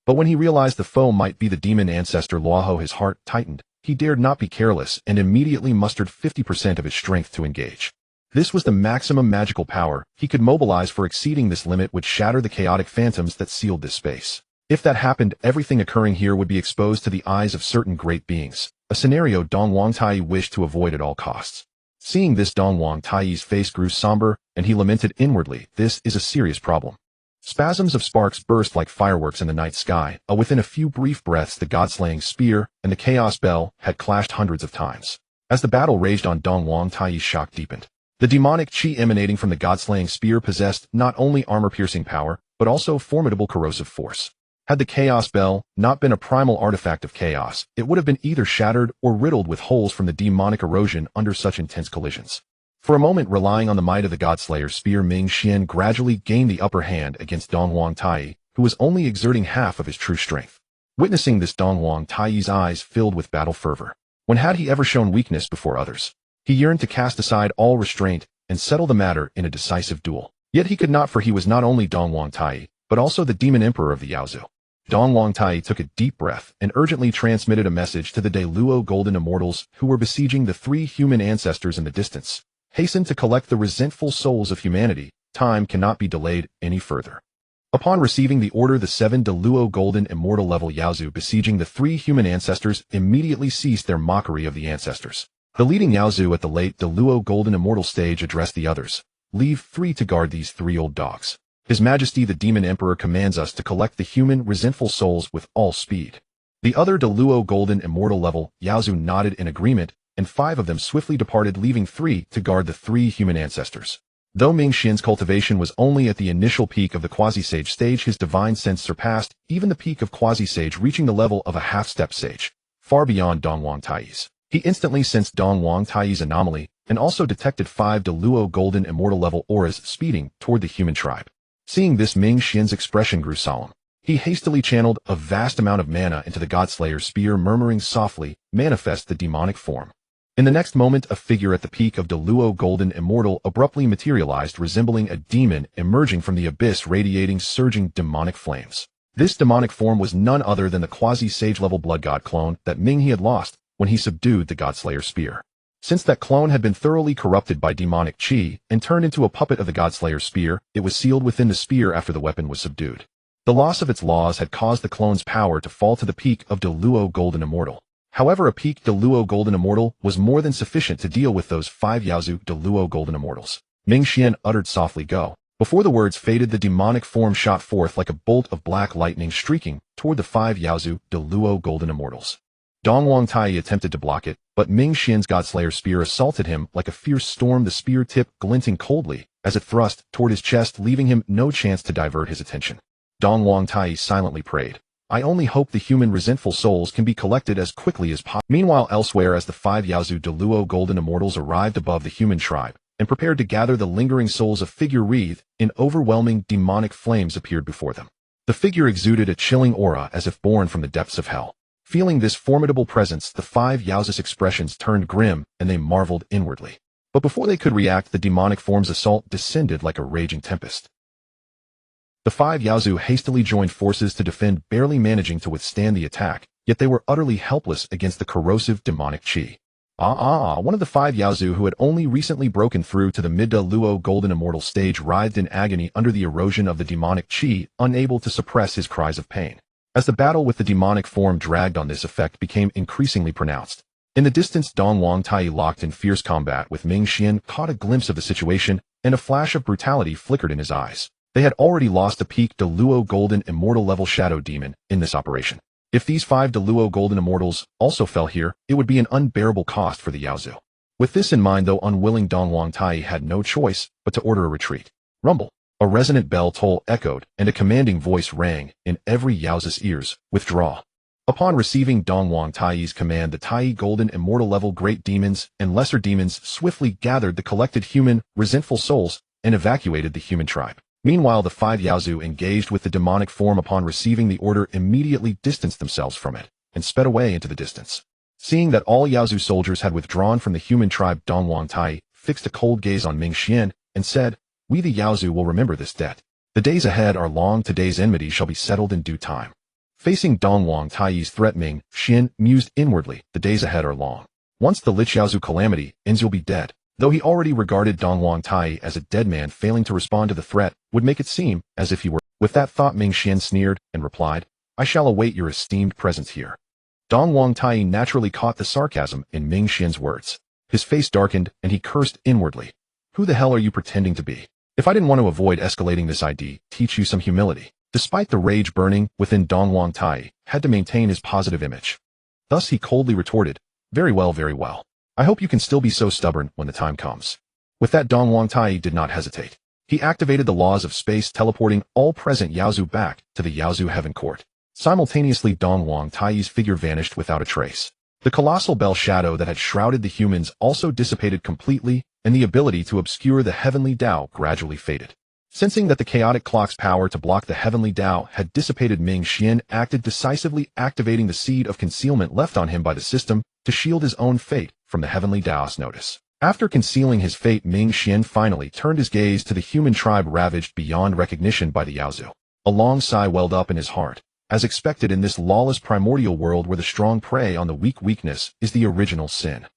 But when he realized the foe might be the demon ancestor Luoho, his heart tightened. He dared not be careless and immediately mustered 50% of his strength to engage. This was the maximum magical power he could mobilize, for exceeding this limit would shatter the chaotic phantoms that sealed this space. If that happened, everything occurring here would be exposed to the eyes of certain great beings, a scenario Dong Wangtai wished to avoid at all costs. Seeing this, Dong Wangtai's face grew somber, and he lamented inwardly, "This is a serious problem." Spasms of sparks burst like fireworks in the night sky. Within a few brief breaths, the god-slaying spear and the chaos bell had clashed hundreds of times. As the battle raged on, Dong Wangtai's shock deepened. The demonic chi emanating from the god-slaying spear possessed not only armor-piercing power, but also formidable corrosive force. Had the chaos bell not been a primal artifact of chaos, it would have been either shattered or riddled with holes from the demonic erosion under such intense collisions. For a moment, relying on the might of the Godslayer's spear, Minghe gradually gained the upper hand against Dong Wangtai, who was only exerting half of his true strength. Witnessing this, Dong Wangtai's eyes filled with battle fervor. When had he ever shown weakness before others? He yearned to cast aside all restraint and settle the matter in a decisive duel. Yet he could not, for he was not only Dong Wangtai, but also the demon emperor of the Yaozu. Dong Wangtai took a deep breath and urgently transmitted a message to the Deluo Golden Immortals who were besieging the three human ancestors in the distance. Hasten to collect the resentful souls of humanity. Time cannot be delayed any further. Upon receiving the order, the 7 Deluo Golden Immortal level Yaozu besieging the 3 human ancestors immediately ceased their mockery of the ancestors. The leading Yaozu at the late Deluo Golden Immortal stage addressed the others. "Leave 3 to guard these 3 old dogs. His Majesty the Demon Emperor commands us to collect the human resentful souls with all speed." The other Deluo Golden Immortal level Yaozu nodded in agreement, and 5 of them swiftly departed, leaving 3 to guard the 3 human ancestors. Though Minghe's cultivation was only at the initial peak of the quasi-sage stage, his divine sense surpassed even the peak of quasi-sage, reaching the level of a half-step sage, far beyond Dong Wangtai's. He instantly sensed Dong Wangtai's anomaly, and also detected 5 Deluo Golden Immortal level auras speeding toward the human tribe. Seeing this, Minghe's expression grew solemn. He hastily channeled a vast amount of mana into the Godslayer's spear, murmuring softly, "Manifest the demonic form." In the next moment, a figure at the peak of Deluo Golden Immortal abruptly materialized, resembling a demon emerging from the abyss, radiating surging demonic flames. This demonic form was none other than the quasi-sage level blood god clone that Minghe had lost when he subdued the Godslayer's spear. Since that clone had been thoroughly corrupted by demonic chi and turned into a puppet of the Godslayer's spear, it was sealed within the spear after the weapon was subdued. The loss of its laws had caused the clone's power to fall to the peak of Deluo Golden Immortal. However, a peak Deluo Golden Immortal was more than sufficient to deal with those 5 Yaozu Deluo Golden Immortals. Minghe uttered softly, "Go." Before the words faded, the demonic form shot forth like a bolt of black lightning, streaking toward the 5 Yaozu Deluo Golden Immortals. Dong Wangtai attempted to block it, but Minghe's Godslayer's spear assaulted him like a fierce storm, the spear tip glinting coldly as it thrust toward his chest, leaving him no chance to divert his attention. Dong Wangtai silently prayed, "I only hope the human resentful souls can be collected as quickly as possible." Meanwhile, elsewhere, as the 5 Yaozu Deluo Golden Immortals arrived above the human tribe and prepared to gather the lingering souls, a figure wreathed in overwhelming demonic flames appeared before them. The figure exuded a chilling aura as if born from the depths of hell. Feeling this formidable presence, the 5 Yaozu's expressions turned grim and they marveled inwardly. But before they could react, the demonic form's assault descended like a raging tempest. The 5 Yaozu hastily joined forces to defend, barely managing to withstand the attack, yet they were utterly helpless against the corrosive demonic chi. One of the 5 Yaozu, who had only recently broken through to the mid-Luo Golden Immortal stage, writhed in agony under the erosion of the demonic chi, unable to suppress his cries of pain. As the battle with the demonic form dragged on, this effect became increasingly pronounced. In the distance, Dong Wangtai, locked in fierce combat with Minghe, caught a glimpse of the situation, and a flash of brutality flickered in his eyes. They had already lost a peak Deluo Golden Immortal level shadow demon in this operation. If these 5 Deluo Golden Immortals also fell here, it would be an unbearable cost for the Yaozu. With this in mind, though unwilling, Dong Wangtai had no choice but to order a retreat. Rumble. A resonant bell toll echoed, and a commanding voice rang in every Yaozu's ears, "Withdraw." Upon receiving Dong Wangtai's command, the Tai Golden Immortal level great demons and lesser demons swiftly gathered the collected human, resentful souls and evacuated the human tribe. Meanwhile, the 5 Yaozu engaged with the demonic form upon receiving the order immediately distanced themselves from it and sped away into the distance. Seeing that all Yaozu soldiers had withdrawn from the human tribe, Dong Wangtai fixed a cold gaze on Minghe and said, We the Yaozu will remember this debt. The days ahead are long. Today's enmity shall be settled in due time. Facing Dongwang Taiyi's threat, Ming Xian mused inwardly, the days ahead are long. Once the Lich Yaozu calamity ends, you'll be dead. Though he already regarded Dongwang Taiyi as a dead man, failing to respond to the threat would make it seem as if he were. With that thought, Ming Xian sneered and replied, I shall await your esteemed presence here. Dongwang Taiyi naturally caught the sarcasm in Ming Xian's words. His face darkened and he cursed inwardly. Who the hell are you pretending to be? If I didn't want to avoid escalating this, I'd teach you some humility. Despite the rage burning within Dongwang Taiyi, had to maintain his positive image. Thus he coldly retorted, very well, very well. I hope you can still be so stubborn when the time comes. With that, Dongwang Taiyi did not hesitate. He activated the laws of space, teleporting all present Yaozu back to the Yaozu Heaven Court. Simultaneously, Dongwang Taiyi's figure vanished without a trace. The colossal bell shadow that had shrouded the humans also dissipated completely, and the ability to obscure the Heavenly Dao gradually faded. Sensing that the chaotic clock's power to block the Heavenly Dao had dissipated, Ming Xian acted decisively, activating the seed of concealment left on him by the system to shield his own fate from the Heavenly Dao's notice. After concealing his fate, Ming Xian finally turned his gaze to the human tribe ravaged beyond recognition by the Yaozu. A long sigh welled up in his heart. As expected in this lawless primordial world where the strong prey on the weak, weakness is the original sin.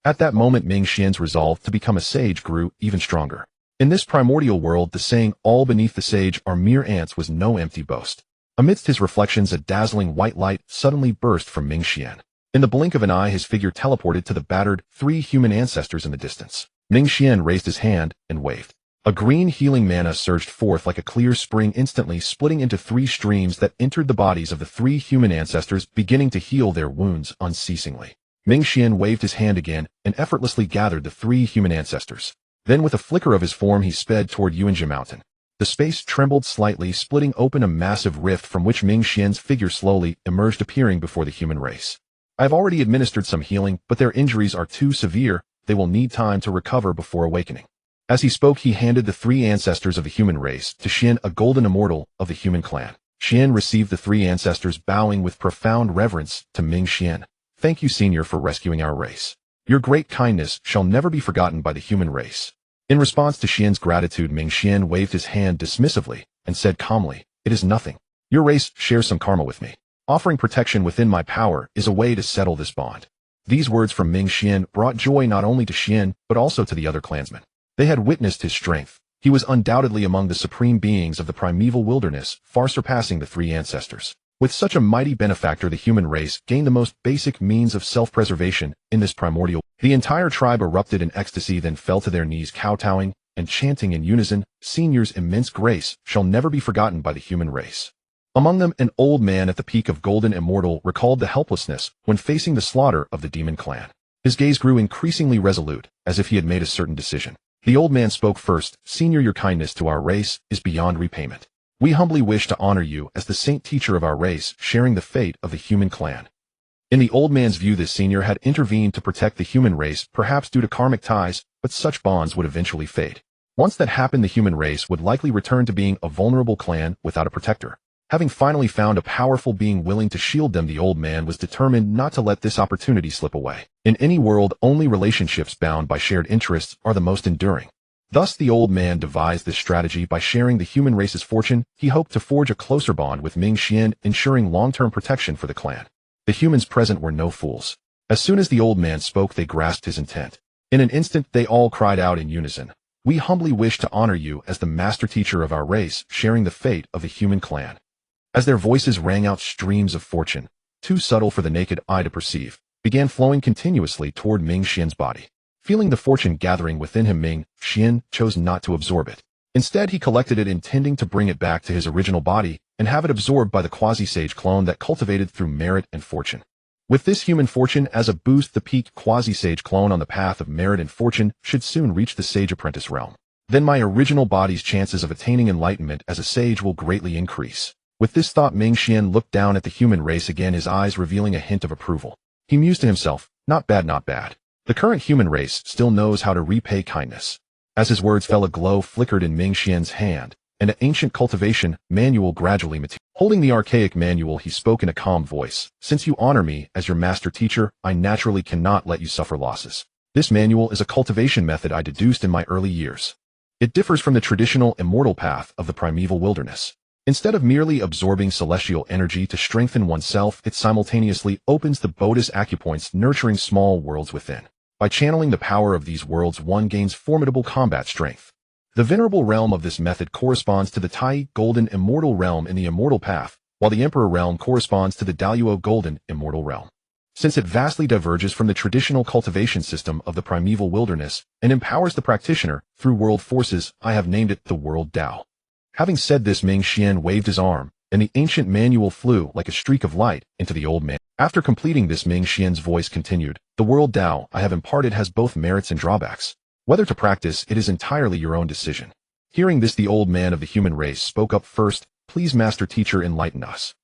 At that moment, Ming Xian's resolve to become a sage grew even stronger. In this primordial world, the saying, all beneath the sage are mere ants, was no empty boast. Amidst his reflections, a dazzling white light suddenly burst from Ming Xian. In the blink of an eye, his figure teleported to the battered, 3 human ancestors in the distance. Ming Xian raised his hand and waved. A green healing mana surged forth like a clear spring, instantly splitting into 3 streams that entered the bodies of the 3 human ancestors, beginning to heal their wounds unceasingly. Ming Xian waved his hand again and effortlessly gathered the 3 human ancestors. Then with a flicker of his form, he sped toward Yuanjia Mountain. The space trembled slightly, splitting open a massive rift from which Ming Xian's figure slowly emerged, appearing before the human race. I have already administered some healing, but their injuries are too severe. They will need time to recover before awakening. As he spoke, he handed the 3 ancestors of the human race to Xian, a golden immortal of the human clan. Xian received the 3 ancestors, bowing with profound reverence to Ming Xian. Thank you, Senior, for rescuing our race. Your great kindness shall never be forgotten by the human race. In response to Xian's gratitude, Ming Xian waved his hand dismissively and said calmly, it is nothing. Your race shares some karma with me. Offering protection within my power is a way to settle this bond. These words from Ming Xian brought joy not only to Xian, but also to the other clansmen. They had witnessed his strength. He was undoubtedly among the supreme beings of the primeval wilderness, far surpassing the 3 ancestors. With such a mighty benefactor, the human race gained the most basic means of self-preservation in this primordial. The entire tribe erupted in ecstasy, then fell to their knees, kowtowing and chanting in unison, Senior's immense grace shall never be forgotten by the human race. Among them, an old man at the peak of golden immortal recalled the helplessness when facing the slaughter of the demon clan. His gaze grew increasingly resolute, as if he had made a certain decision. The old man spoke first. Senior, your kindness to our race is beyond repayment. We humbly wish to honor you as the saint teacher of our race, sharing the fate of the human clan. In the old man's view, this senior had intervened to protect the human race, perhaps due to karmic ties, but such bonds would eventually fade. Once that happened, the human race would likely return to being a vulnerable clan without a protector. Having finally found a powerful being willing to shield them, the old man was determined not to let this opportunity slip away. In any world, only relationships bound by shared interests are the most enduring. Thus, the old man devised this strategy. By sharing the human race's fortune, he hoped to forge a closer bond with Ming Xian, ensuring long-term protection for the clan. The humans present were no fools. As soon as the old man spoke, they grasped his intent. In an instant, they all cried out in unison, we humbly wish to honor you as the master teacher of our race, sharing the fate of the human clan. As their voices rang out, streams of fortune, too subtle for the naked eye to perceive, began flowing continuously toward Ming Xian's body. Feeling the fortune gathering within him, Ming Xian chose not to absorb it. Instead, he collected it, intending to bring it back to his original body and have it absorbed by the quasi-sage clone that cultivated through merit and fortune. With this human fortune as a boost, the peak quasi-sage clone on the path of merit and fortune should soon reach the sage apprentice realm. Then my original body's chances of attaining enlightenment as a sage will greatly increase. With this thought, Ming Xian looked down at the human race again, his eyes revealing a hint of approval. He mused to himself, not bad, not bad. The current human race still knows how to repay kindness. As his words fell, a glow flickered in Ming Xian's hand, and an ancient cultivation manual gradually materialized. Holding the archaic manual, he spoke in a calm voice. Since you honor me as your master teacher, I naturally cannot let you suffer losses. This manual is a cultivation method I deduced in my early years. It differs from the traditional immortal path of the primeval wilderness. Instead of merely absorbing celestial energy to strengthen oneself, it simultaneously opens the Bodhis acupoints, nurturing small worlds within. By channeling the power of these worlds, one gains formidable combat strength. The venerable realm of this method corresponds to the Tai Golden Immortal Realm in the Immortal Path, while the Emperor Realm corresponds to the Daluo Golden Immortal Realm. Since it vastly diverges from the traditional cultivation system of the primeval wilderness and empowers the practitioner through world forces, I have named it the World Dao. Having said this, Ming Xian waved his arm, and the ancient manual flew like a streak of light into the old man. After completing this, Ming Xian's voice continued, "The World Dao I have imparted has both merits and drawbacks. Whether to practice it is entirely your own decision." Hearing this, the old man of the human race spoke up first. "Please, Master Teacher, enlighten us."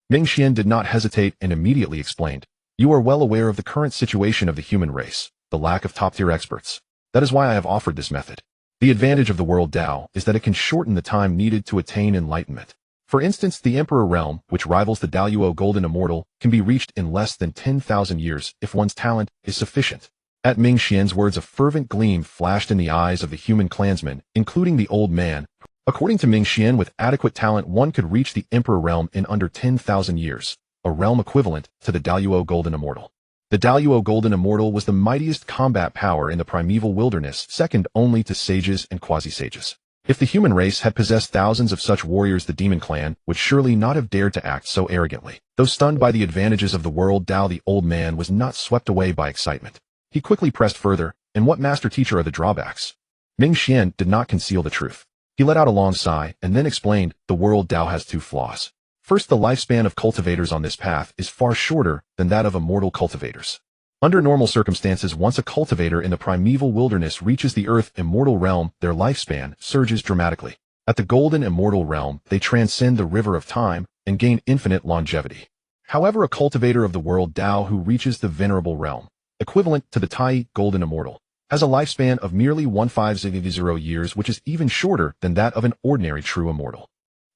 Ming Xian did not hesitate and immediately explained, "You are well aware of the current situation of the human race, the lack of top-tier experts. That is why I have offered this method. The advantage of the World Dao is that it can shorten the time needed to attain enlightenment. For instance, the Emperor Realm, which rivals the Daluo Golden Immortal, can be reached in less than 10,000 years if one's talent is sufficient." At Ming Xian's words, a fervent gleam flashed in the eyes of the human clansmen, including the old man. According to Ming Xian, with adequate talent, one could reach the Emperor Realm in under 10,000 years, a realm equivalent to the Daluo Golden Immortal. The Daluo Golden Immortal was the mightiest combat power in the primeval wilderness, second only to sages and quasi-sages. If the human race had possessed thousands of such warriors, the demon clan would surely not have dared to act so arrogantly. Though stunned by the advantages of the World Dao, the old man was not swept away by excitement. He quickly pressed further, "And what, Master Teacher, are the drawbacks?" Ming Xian did not conceal the truth. He let out a long sigh and then explained, "The World Dao has two flaws. First, the lifespan of cultivators on this path is far shorter than that of immortal cultivators. Under normal circumstances, once a cultivator in the primeval wilderness reaches the Earth Immortal Realm, their lifespan surges dramatically. At the Golden Immortal Realm, they transcend the river of time and gain infinite longevity. However, a cultivator of the World Dao who reaches the Venerable Realm, equivalent to the Tai Golden Immortal, has a lifespan of merely 1500 years, which is even shorter than that of an ordinary true immortal.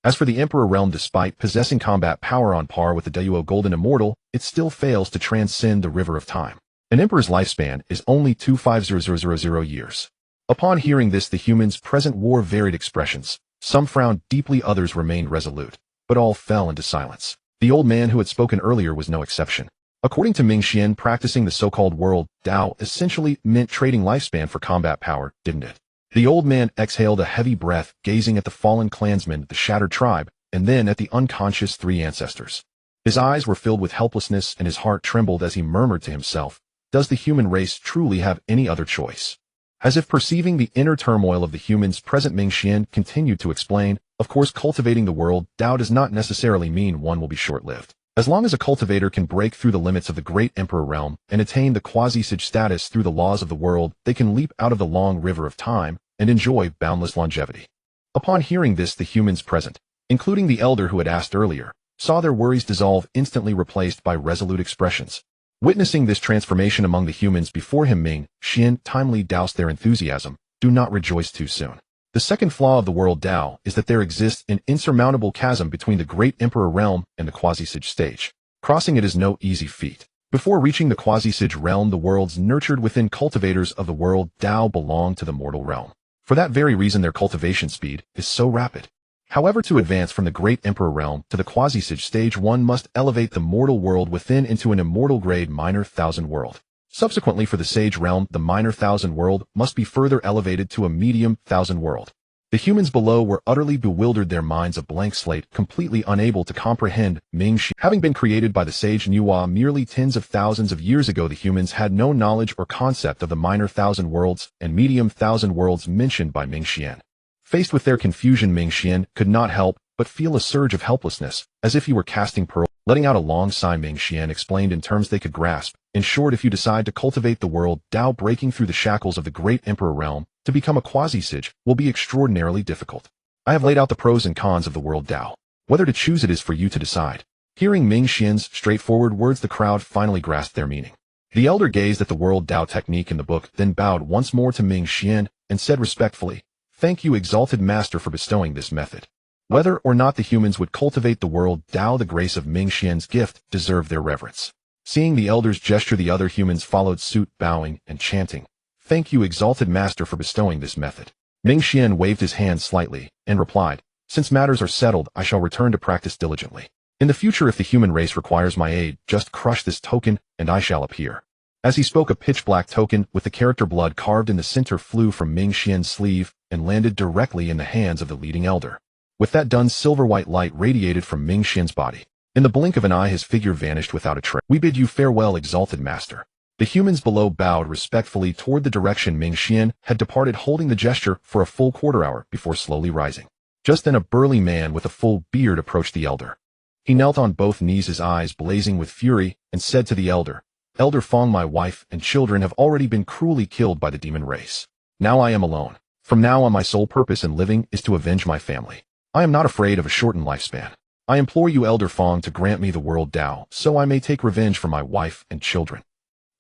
As for the Emperor Realm, despite possessing combat power on par with the Daluo Golden Immortal, it still fails to transcend the river of time. An emperor's lifespan is only 2500 years. Upon hearing this, the humans present wore varied expressions. Some frowned deeply, others remained resolute, but all fell into silence. The old man who had spoken earlier was no exception. According to Ming Xian, practicing the so-called World Dao essentially meant trading lifespan for combat power, didn't it? The old man exhaled a heavy breath, gazing at the fallen clansmen, the shattered tribe, and then at the unconscious three ancestors. His eyes were filled with helplessness and his heart trembled as he murmured to himself, "Does the human race truly have any other choice?" As if perceiving the inner turmoil of the humans present, Ming Xian continued to explain, "Of course, cultivating the World Dao does not necessarily mean one will be short-lived. As long as a cultivator can break through the limits of the Great Emperor Realm and attain the quasi-sage status through the laws of the world, they can leap out of the long river of time and enjoy boundless longevity." Upon hearing this, the humans present, including the elder who had asked earlier, saw their worries dissolve, instantly replaced by resolute expressions. Witnessing this transformation among the humans before him, Ming Xian timely doused their enthusiasm. "Do not rejoice too soon. The second flaw of the World Dao is that there exists an insurmountable chasm between the Great Emperor Realm and the quasi-sage stage. Crossing it is no easy feat. Before reaching the quasi-sage realm, the worlds nurtured within cultivators of the World Dao belong to the mortal realm. For that very reason, their cultivation speed is so rapid. However, to advance from the Great Emperor Realm to the quasi-sage stage, one must elevate the mortal world within into an immortal grade minor thousand world. Subsequently, for the sage realm, the minor thousand world must be further elevated to a medium thousand world. The humans below were utterly bewildered, their minds a blank slate, completely unable to comprehend Ming Xian. Having been created by the sage Nuwa merely tens of thousands of years ago, the humans had no knowledge or concept of the minor thousand worlds and medium thousand worlds mentioned by Ming Xian. Faced with their confusion, Ming Xian could not help but feel a surge of helplessness, as if he were casting pearls. Letting out a long sigh, Ming Xian explained in terms they could grasp, "In short, if you decide to cultivate the World Dao, breaking through the shackles of the Great Emperor Realm to become a quasi-sage will be extraordinarily difficult. I have laid out the pros and cons of the World Dao. Whether to choose it is for you to decide." Hearing Ming Xian's straightforward words, the crowd finally grasped their meaning. The elder gazed at the World Dao technique in the book, then bowed once more to Ming Xian and said respectfully, "Thank you, exalted master, for bestowing this method." Whether or not the humans would cultivate the World Dao, the grace of Ming Xian's gift deserved their reverence. Seeing the elder's gesture, the other humans followed suit, bowing and chanting, "Thank you, exalted master, for bestowing this method." Ming Xian waved his hand slightly and replied, "Since matters are settled, I shall return to practice diligently. In the future, if the human race requires my aid, just crush this token and I shall appear." As he spoke, a pitch-black token with the character blood carved in the center flew from Ming Xian's sleeve and landed directly in the hands of the leading elder. With that done, silver-white light radiated from Ming Xian's body. In the blink of an eye, his figure vanished without a trace. "We bid you farewell, exalted master." The humans below bowed respectfully toward the direction Ming Xian had departed, holding the gesture for a full quarter hour before slowly rising. Just then, a burly man with a full beard approached the elder. He knelt on both knees, his eyes blazing with fury, and said to the elder, "Elder Fong, my wife and children have already been cruelly killed by the demon race. Now I am alone. From now on, my sole purpose in living is to avenge my family. I am not afraid of a shortened lifespan. I implore you, Elder Fong, to grant me the world Dao, so I may take revenge for my wife and children."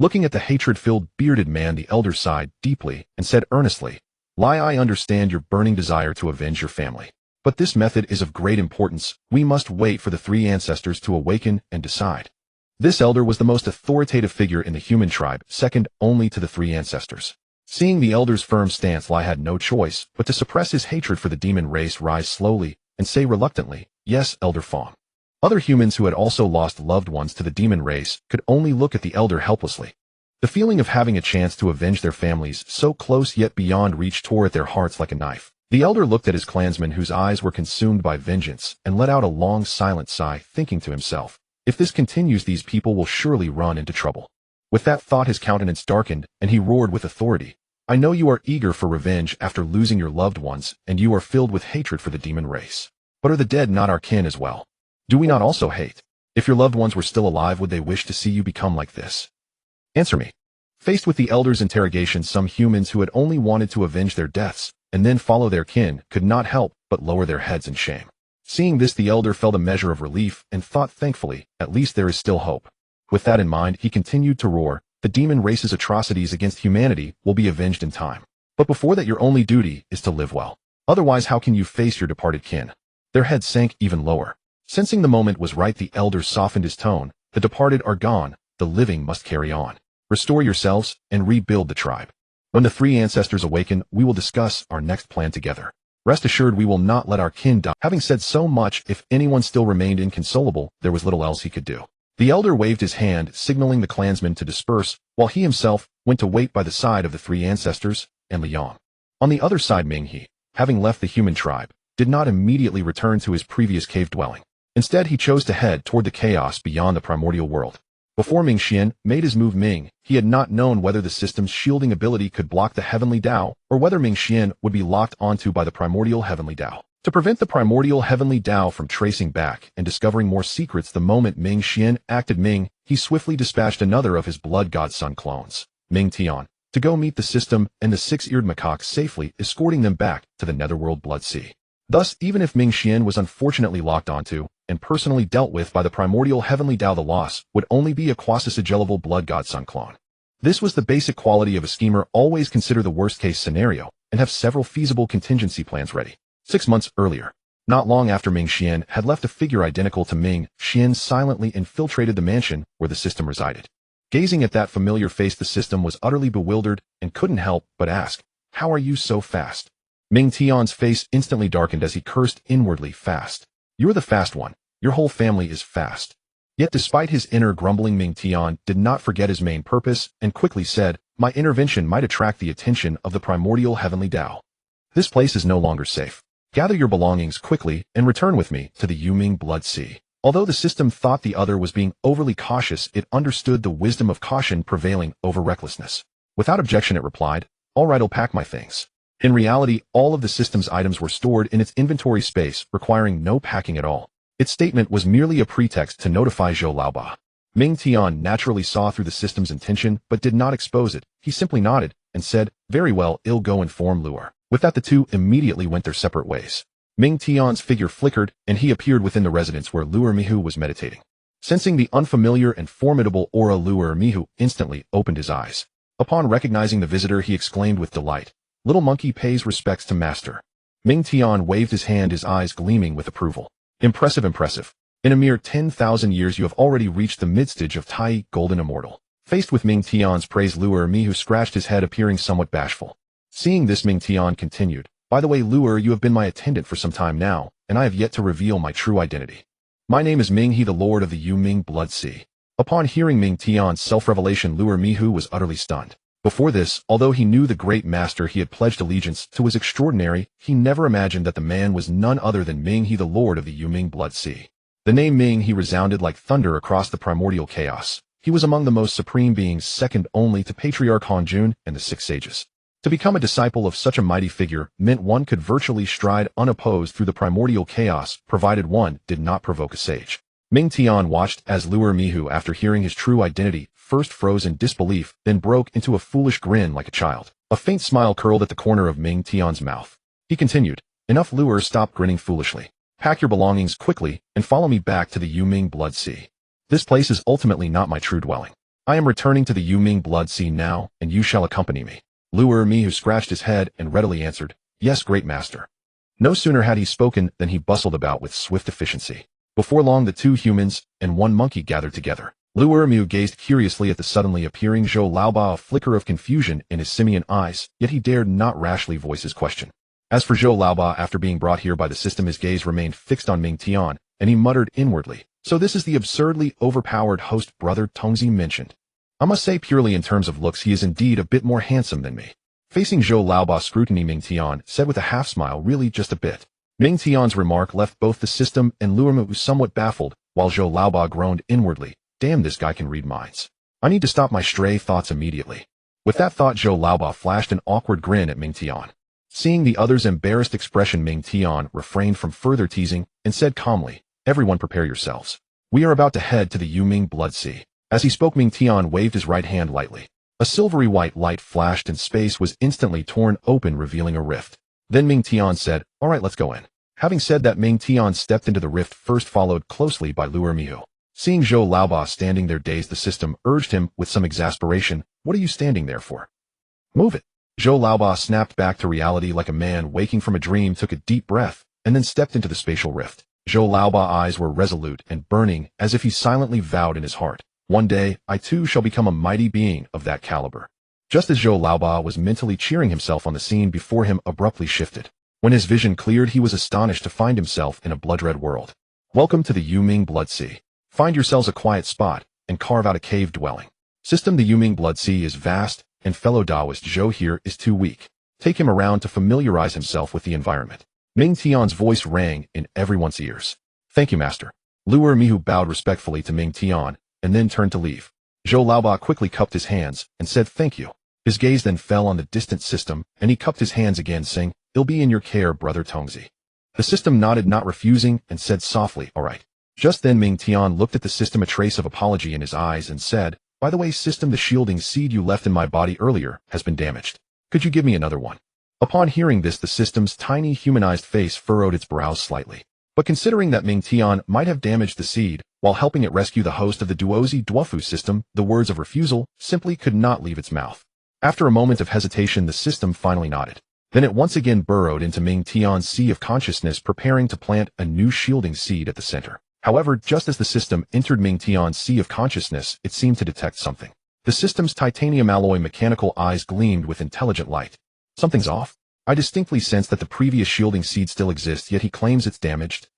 Looking at the hatred-filled, bearded man, the elder sighed deeply and said earnestly, "Lai, I understand your burning desire to avenge your family. But this method is of great importance. We must wait for the three ancestors to awaken and decide." This elder was the most authoritative figure in the human tribe, second only to the three ancestors. Seeing the elder's firm stance, Lai had no choice but to suppress his hatred for the demon race, rise slowly, and say reluctantly, "Yes, Elder Fong." Other humans who had also lost loved ones to the demon race could only look at the elder helplessly. The feeling of having a chance to avenge their families, so close yet beyond reach, tore at their hearts like a knife. The elder looked at his clansmen, whose eyes were consumed by vengeance, and let out a long silent sigh, thinking to himself, "If this continues, these people will surely run into trouble." With that thought, his countenance darkened, and he roared with authority, "I know you are eager for revenge after losing your loved ones, and you are filled with hatred for the demon race. But are the dead not our kin as well? Do we not also hate? If your loved ones were still alive, would they wish to see you become like this? Answer me." Faced with the elder's interrogation, some humans who had only wanted to avenge their deaths and then follow their kin could not help but lower their heads in shame. Seeing this, the elder felt a measure of relief and thought, thankfully, at least there is still hope. With that in mind, he continued to roar, "The demon race's atrocities against humanity will be avenged in time. But before that, your only duty is to live well. Otherwise, how can you face your departed kin?" Their heads sank even lower. Sensing the moment was right, the elder softened his tone. "The departed are gone. The living must carry on. Restore yourselves and rebuild the tribe. When the three ancestors awaken, we will discuss our next plan together. Rest assured, we will not let our kin die." Having said so much, if anyone still remained inconsolable, there was little else he could do. The elder waved his hand, signaling the clansmen to disperse, while he himself went to wait by the side of the three ancestors and Liang. On the other side, Minghe, having left the human tribe, did not immediately return to his previous cave dwelling. Instead, he chose to head toward the chaos beyond the primordial world. Before Ming Xian made his move, he had not known whether the system's shielding ability could block the Heavenly Dao, or whether Ming Xian would be locked onto by the primordial Heavenly Dao. To prevent the primordial Heavenly Dao from tracing back and discovering more secrets the moment Ming Xian acted, he swiftly dispatched another of his blood godson clones, Ming Tian, to go meet the system and the six-eared macaque, safely escorting them back to the netherworld Blood Sea. Thus, even if Ming Xian was unfortunately locked onto and personally dealt with by the primordial Heavenly Dao, the loss would only be a quasi-saint blood godson clone. This was the basic quality of a schemer: always consider the worst-case scenario and have several feasible contingency plans ready. 6 months earlier, not long after Ming Xian had left, a figure identical to Ming Xian silently infiltrated the mansion where the system resided. Gazing at that familiar face, the system was utterly bewildered and couldn't help but ask, "How are you so fast?" Ming Tian's face instantly darkened as he cursed inwardly, "Fast? You're the fast one. Your whole family is fast." Yet despite his inner grumbling, Ming Tian did not forget his main purpose and quickly said, "My intervention might attract the attention of the primordial Heavenly Dao. This place is no longer safe. Gather your belongings quickly and return with me to the Yuming Blood Sea." Although the system thought the other was being overly cautious, it understood the wisdom of caution prevailing over recklessness. Without objection, it replied, "All right, I'll pack my things." In reality, all of the system's items were stored in its inventory space, requiring no packing at all. Its statement was merely a pretext to notify Zhou Laoba. Ming Tian naturally saw through the system's intention, but did not expose it. He simply nodded and said, "Very well, I'll go inform Luer." With that, the two immediately went their separate ways. Ming Tian's figure flickered, and he appeared within the residence where Luer Mihu was meditating. Sensing the unfamiliar and formidable aura, Luer Mihu instantly opened his eyes. Upon recognizing the visitor, he exclaimed with delight, "Little monkey pays respects to master." Ming Tian waved his hand, his eyes gleaming with approval. "Impressive, impressive. In a mere 10,000 years you have already reached the mid-stage of Tai, Golden Immortal." Faced with Ming Tian's praise, Luer Mihu scratched his head, appearing somewhat bashful. Seeing this, Ming Tian continued, By the way, Luer, you have been my attendant for some time now, and I have yet to reveal my true identity. My name is Minghe, the Lord of the Yu-Ming Blood Sea. Upon hearing Ming Tian's self-revelation, Luer Mihu was utterly stunned. Before this, although he knew the great master he had pledged allegiance to was extraordinary, he never imagined that the man was none other than Minghe, the Lord of the Yu-Ming Blood Sea. The name Minghe resounded like thunder across the primordial chaos. He was among the most supreme beings, second only to Patriarch Hanjun and the Six Sages. To become a disciple of such a mighty figure meant one could virtually stride unopposed through the primordial chaos, provided one did not provoke a sage. Ming Tian watched as Luer Mihu, after hearing his true identity, first froze in disbelief, then broke into a foolish grin like a child. A faint smile curled at the corner of Ming Tian's mouth. He continued, "Enough, Luer, stop grinning foolishly. Pack your belongings quickly and follow me back to the Yu-Ming Blood Sea. This place is ultimately not my true dwelling. I am returning to the Yu-Ming Blood Sea now, and you shall accompany me." Luer Mihu scratched his head and readily answered, "Yes, great master." No sooner had he spoken than he bustled about with swift efficiency. Before long, the two humans and one monkey gathered together. Luer Mihu gazed curiously at the suddenly appearing Zhou Laoba, a flicker of confusion in his simian eyes, yet he dared not rashly voice his question. As for Zhou Laoba, after being brought here by the system, his gaze remained fixed on Ming Tian, and he muttered inwardly, "So this is the absurdly overpowered host brother Tongzi mentioned. I must say, purely in terms of looks, he is indeed a bit more handsome than me." Facing Zhou Laoba's scrutiny, Ming Tian said with a half-smile, "Really, just a bit." Ming Tian's remark left both the system and Luer Mihu somewhat baffled, while Zhou Laoba groaned inwardly, "Damn, this guy can read minds. I need to stop my stray thoughts immediately." With that thought, Zhou Laoba flashed an awkward grin at Ming Tian. Seeing the other's embarrassed expression, Ming Tian refrained from further teasing and said calmly, "Everyone prepare yourselves. We are about to head to the Yu-Ming Blood Sea." As he spoke, Ming Tian waved his right hand lightly. A silvery white light flashed and space was instantly torn open, revealing a rift. Then Ming Tian said, "All right, let's go in." Having said that, Ming Tian stepped into the rift first, followed closely by Luer Mihu. Seeing Zhou Laoba standing there dazed, the system urged him with some exasperation, "What are you standing there for? Move it." Zhou Laoba snapped back to reality like a man waking from a dream, took a deep breath, and then stepped into the spatial rift. Zhou Laoba's eyes were resolute and burning, as if he silently vowed in his heart, "One day, I too shall become a mighty being of that caliber." Just as Zhou Laoba was mentally cheering himself on, the scene before him abruptly shifted. When his vision cleared, he was astonished to find himself in a blood-red world. "Welcome to the Yu-Ming Blood Sea. Find yourselves a quiet spot and carve out a cave dwelling. System, the Yu-Ming Blood Sea is vast, and fellow Taoist Zhou here is too weak. Take him around to familiarize himself with the environment." Ming Tian's voice rang in everyone's ears. "Thank you, master." Luer Mihu bowed respectfully to Ming Tian, and then turned to leave. Zhou Laoba quickly cupped his hands and said, "Thank you." His gaze then fell on the distant system, and he cupped his hands again, saying, "It'll be in your care, brother Tongzi." The system nodded, not refusing, and said softly, "All right." Just then Ming Tian looked at the system, a trace of apology in his eyes, and said, "By the way, system, the shielding seed you left in my body earlier has been damaged. Could you give me another one?" Upon hearing this, the system's tiny humanized face furrowed its brows slightly. But considering that Ming Tian might have damaged the seed while helping it rescue the host of the Duozi Dwafu system, the words of refusal simply could not leave its mouth. After a moment of hesitation, the system finally nodded. Then it once again burrowed into Ming Tian's sea of consciousness, preparing to plant a new shielding seed at the center. However, just as the system entered Ming Tian's sea of consciousness, it seemed to detect something. The system's titanium alloy mechanical eyes gleamed with intelligent light. "Something's off. I distinctly sense that the previous shielding seed still exists, yet he claims it's damaged."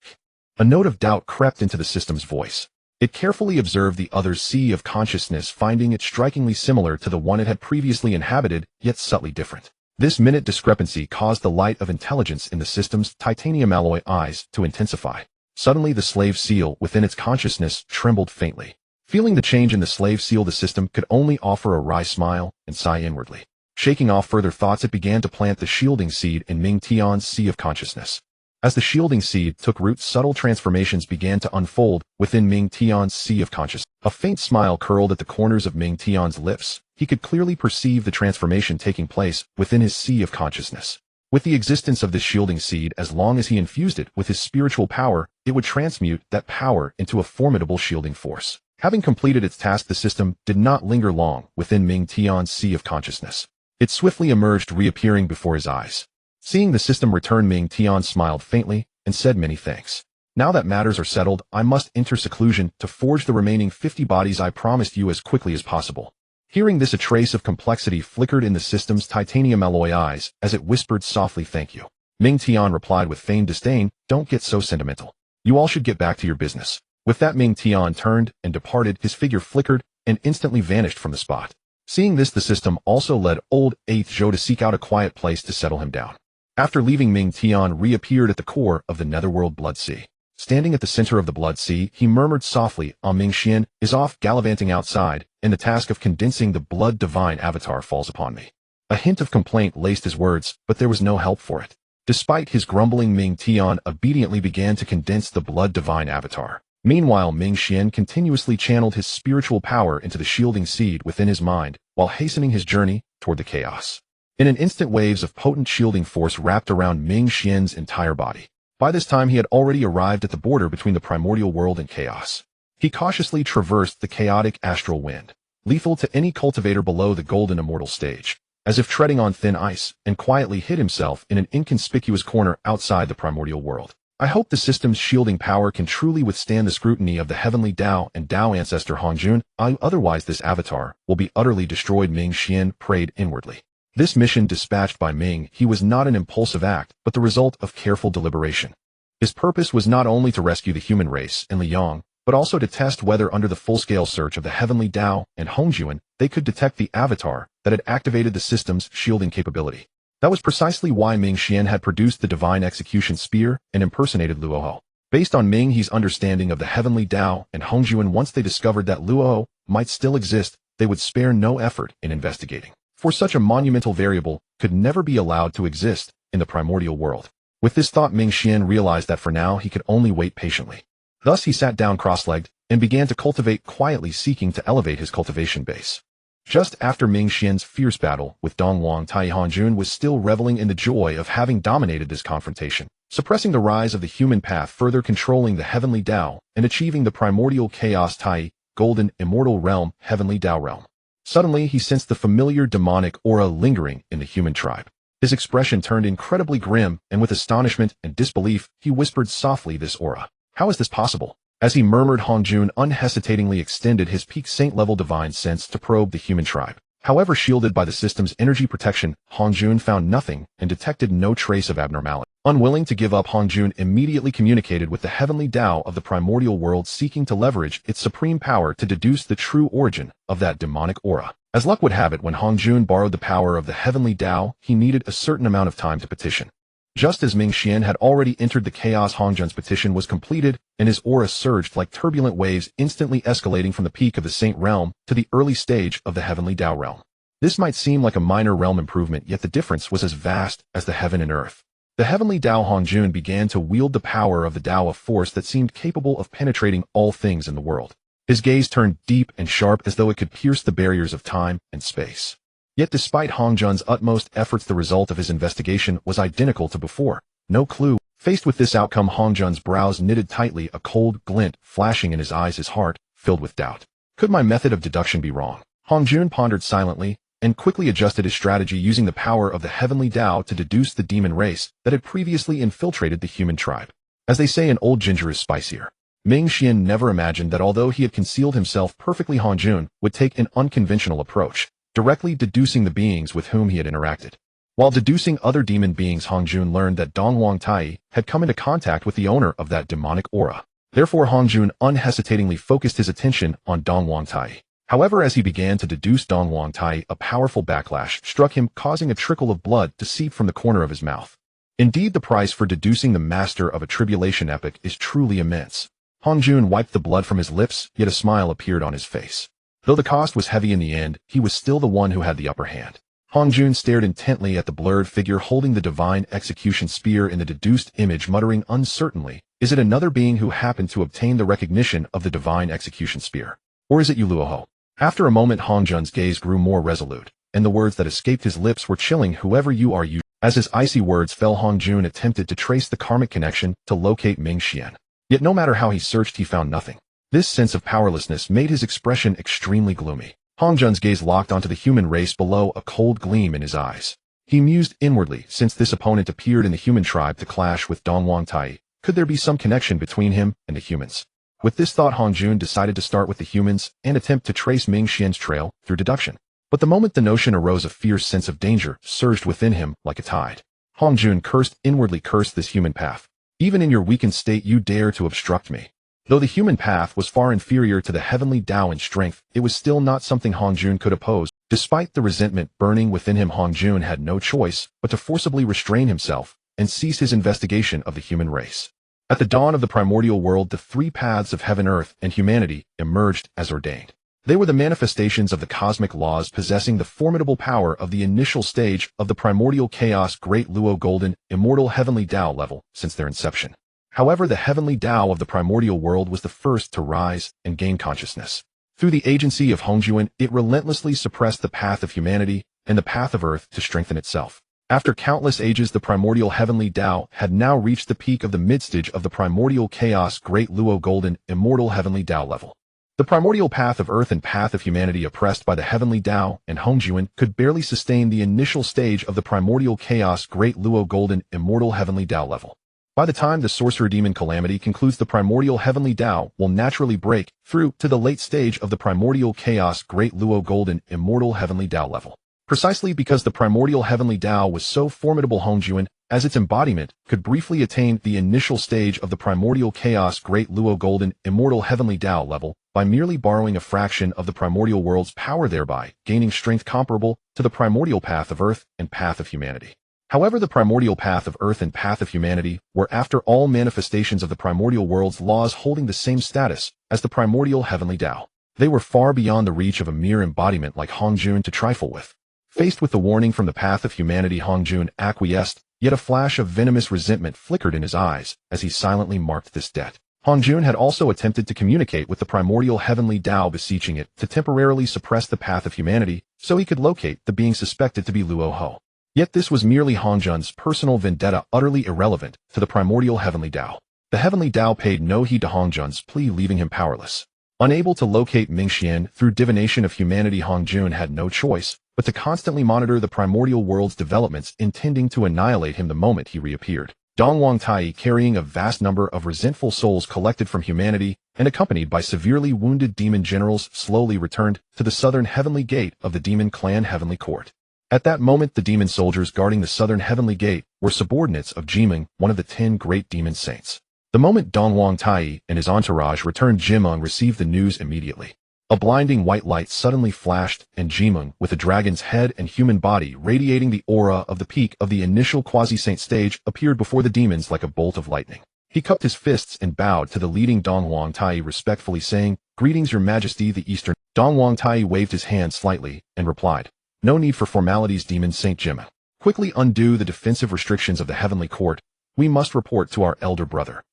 A note of doubt crept into the system's voice. It carefully observed the other's sea of consciousness, finding it strikingly similar to the one it had previously inhabited, yet subtly different. This minute discrepancy caused the light of intelligence in the system's titanium alloy eyes to intensify. Suddenly, the slave seal within its consciousness trembled faintly. Feeling the change in the slave seal, the system could only offer a wry smile and sigh inwardly. Shaking off further thoughts, it began to plant the shielding seed in Ming Tian's sea of consciousness. As the shielding seed took root, subtle transformations began to unfold within Ming Tian's sea of consciousness. A faint smile curled at the corners of Ming Tian's lips. He could clearly perceive the transformation taking place within his sea of consciousness. With the existence of this shielding seed, as long as he infused it with his spiritual power, it would transmute that power into a formidable shielding force. Having completed its task, the system did not linger long within Ming Tian's sea of consciousness. It swiftly emerged, reappearing before his eyes. Seeing the system return, Ming Tian smiled faintly and said, "Many thanks. Now that matters are settled, I must enter seclusion to forge the remaining 50 bodies I promised you as quickly as possible." Hearing this, a trace of complexity flickered in the system's titanium alloy eyes as it whispered softly, "Thank you." Ming Tian replied with feigned disdain, "Don't get so sentimental. You all should get back to your business." With that, Ming Tian turned and departed, his figure flickered and instantly vanished from the spot. Seeing this, the system also led old 8th Zhou to seek out a quiet place to settle him down. After leaving, Ming Tian reappeared at the core of the netherworld Blood Sea. Standing at the center of the Blood Sea, he murmured softly, Ming Xian is off gallivanting outside, and the task of condensing the blood divine avatar falls upon me. A hint of complaint laced his words, but there was no help for it. Despite his grumbling, Ming Tian obediently began to condense the blood divine avatar. Meanwhile, Ming Xian continuously channeled his spiritual power into the shielding seed within his mind, while hastening his journey toward the chaos. In an instant, waves of potent shielding force wrapped around Ming Xian's entire body. By this time, he had already arrived at the border between the primordial world and chaos. He cautiously traversed the chaotic astral wind, lethal to any cultivator below the golden immortal stage, as if treading on thin ice, and quietly hid himself in an inconspicuous corner outside the primordial world. I hope the system's shielding power can truly withstand the scrutiny of the Heavenly Dao and Dao ancestor Hongjun, otherwise this avatar will be utterly destroyed. Ming Xian prayed inwardly. This mission dispatched by Ming He was not an impulsive act, but the result of careful deliberation. His purpose was not only to rescue the human race and Liang, but also to test whether under the full-scale search of the Heavenly Dao and Hongjun, they could detect the avatar that had activated the system's shielding capability. That was precisely why Ming Xian had produced the divine execution spear and impersonated Luoho. Based on Ming He's understanding of the Heavenly Dao and Hongjun, once they discovered that Luoho might still exist, they would spare no effort in investigating. For such a monumental variable could never be allowed to exist in the primordial world. With this thought, Ming Xian realized that for now he could only wait patiently. Thus he sat down cross-legged and began to cultivate quietly, seeking to elevate his cultivation base. Just after Ming Xian's fierce battle with Dongwang Tai, Hongjun was still reveling in the joy of having dominated this confrontation, suppressing the rise of the human path, further controlling the Heavenly Dao, and achieving the primordial chaos Tai, golden immortal realm, Heavenly Dao realm. Suddenly he sensed the familiar demonic aura lingering in the human tribe. His expression turned incredibly grim, and with astonishment and disbelief, he whispered softly, "This aura. How is this possible?" As he murmured, Hongjun unhesitatingly extended his peak saint-level divine sense to probe the human tribe. However, shielded by the system's energy protection, Hongjun found nothing and detected no trace of abnormality. Unwilling to give up, Hongjun immediately communicated with the Heavenly Dao of the primordial world, seeking to leverage its supreme power to deduce the true origin of that demonic aura. As luck would have it, when Hongjun borrowed the power of the Heavenly Dao, he needed a certain amount of time to petition. Just as Ming Xian had already entered the chaos, Hongjun's petition was completed, and his aura surged like turbulent waves, instantly escalating from the peak of the Saint realm to the early stage of the Heavenly Dao realm. This might seem like a minor realm improvement, yet the difference was as vast as the heaven and earth. The Heavenly Dao Hongjun began to wield the power of the Dao of force that seemed capable of penetrating all things in the world. His gaze turned deep and sharp, as though it could pierce the barriers of time and space. Yet despite Hongjun's utmost efforts, the result of his investigation was identical to before. No clue. Faced with this outcome, Hongjun's brows knitted tightly, a cold glint flashing in his eyes, his heart filled with doubt. Could my method of deduction be wrong? Hongjun pondered silently, and quickly adjusted his strategy, using the power of the Heavenly Dao to deduce the demon race that had previously infiltrated the human tribe. As they say, an old ginger is spicier. Ming Xian never imagined that although he had concealed himself perfectly, Hongjun would take an unconventional approach, directly deducing the beings with whom he had interacted. While deducing other demon beings, Hongjun learned that Dongwang Tai had come into contact with the owner of that demonic aura. Therefore, Hongjun unhesitatingly focused his attention on Dongwang Tai. However, as he began to deduce Dongwang Tai, a powerful backlash struck him, causing a trickle of blood to seep from the corner of his mouth. Indeed, the price for deducing the master of a tribulation epic is truly immense. Hongjun wiped the blood from his lips, yet a smile appeared on his face. Though the cost was heavy in the end, he was still the one who had the upper hand. Hongjun stared intently at the blurred figure holding the divine execution spear in the deduced image, muttering uncertainly, "Is it another being who happened to obtain the recognition of the divine execution spear? Or is it you, Luoho?" After a moment, Hongjun's gaze grew more resolute, and the words that escaped his lips were chilling. "Whoever you are, you..." As his icy words fell, Hongjun attempted to trace the karmic connection to locate Ming Xian. Yet no matter how he searched, he found nothing. This sense of powerlessness made his expression extremely gloomy. Hongjun's gaze locked onto the human race below, a cold gleam in his eyes. He mused inwardly, since this opponent appeared in the human tribe to clash with Dongwang Tai, could there be some connection between him and the humans? With this thought, Hongjun decided to start with the humans and attempt to trace Ming Xian's trail through deduction. But the moment the notion arose, a fierce sense of danger surged within him like a tide. Hongjun inwardly cursed this human path. Even in your weakened state you dare to obstruct me. Though the human path was far inferior to the Heavenly Dao in strength, it was still not something Hongjun could oppose. Despite the resentment burning within him, Hongjun had no choice but to forcibly restrain himself and cease his investigation of the human race. At the dawn of the primordial world, the three paths of heaven, earth, and humanity emerged as ordained. They were the manifestations of the cosmic laws, possessing the formidable power of the initial stage of the primordial chaos, great Luo golden, immortal Heavenly Dao level since their inception. However, the Heavenly Dao of the primordial world was the first to rise and gain consciousness. Through the agency of Hongjun, it relentlessly suppressed the path of humanity and the path of earth to strengthen itself. After countless ages, the primordial Heavenly Dao had now reached the peak of the mid-stage of the primordial chaos, great Luo golden, immortal Heavenly Dao level. The primordial path of earth and path of humanity, oppressed by the Heavenly Dao and Hongjun, could barely sustain the initial stage of the primordial chaos, great Luo golden, immortal Heavenly Dao level. By the time the sorcerer demon Calamity concludes, the primordial Heavenly Dao will naturally break through to the late stage of the primordial chaos, great Luo golden, immortal Heavenly Dao level. Precisely because the primordial Heavenly Dao was so formidable, Hongjun, as its embodiment, could briefly attain the initial stage of the primordial chaos, great Luo golden, immortal Heavenly Dao level by merely borrowing a fraction of the primordial world's power, thereby gaining strength comparable to the primordial path of earth and path of humanity. However, the primordial path of earth and path of humanity were, after all, manifestations of the primordial world's laws, holding the same status as the primordial Heavenly Dao. They were far beyond the reach of a mere embodiment like Hongjun to trifle with. Faced with the warning from the path of humanity, Hongjun acquiesced, yet a flash of venomous resentment flickered in his eyes as he silently marked this debt. Hongjun had also attempted to communicate with the primordial Heavenly Dao, beseeching it to temporarily suppress the path of humanity so he could locate the being suspected to be Luo Ho. Yet this was merely Hongjun's personal vendetta, utterly irrelevant to the primordial Heavenly Dao. The Heavenly Dao paid no heed to Hongjun's plea, leaving him powerless. Unable to locate Minghe through divination of humanity, Hongjun had no choice but to constantly monitor the primordial world's developments, intending to annihilate him the moment he reappeared. Dongwang Tai, carrying a vast number of resentful souls collected from humanity and accompanied by severely wounded demon generals, slowly returned to the southern heavenly gate of the demon clan Heavenly Court. At that moment, the demon soldiers guarding the southern heavenly gate were subordinates of Jimeng, one of the 10 great demon saints. The moment Dongwang Tai and his entourage returned, Jimeng received the news immediately. A blinding white light suddenly flashed, and Jimeng, with a dragon's head and human body radiating the aura of the peak of the initial quasi-saint stage, appeared before the demons like a bolt of lightning. He cupped his fists and bowed to the leading Dongwang Tai, respectfully saying, "Greetings, Your Majesty the Eastern." Dongwang Tai waved his hand slightly and replied, "No need for formalities, Demon Saint Jimeng. Quickly undo the defensive restrictions of the Heavenly Court. We must report to our elder brother."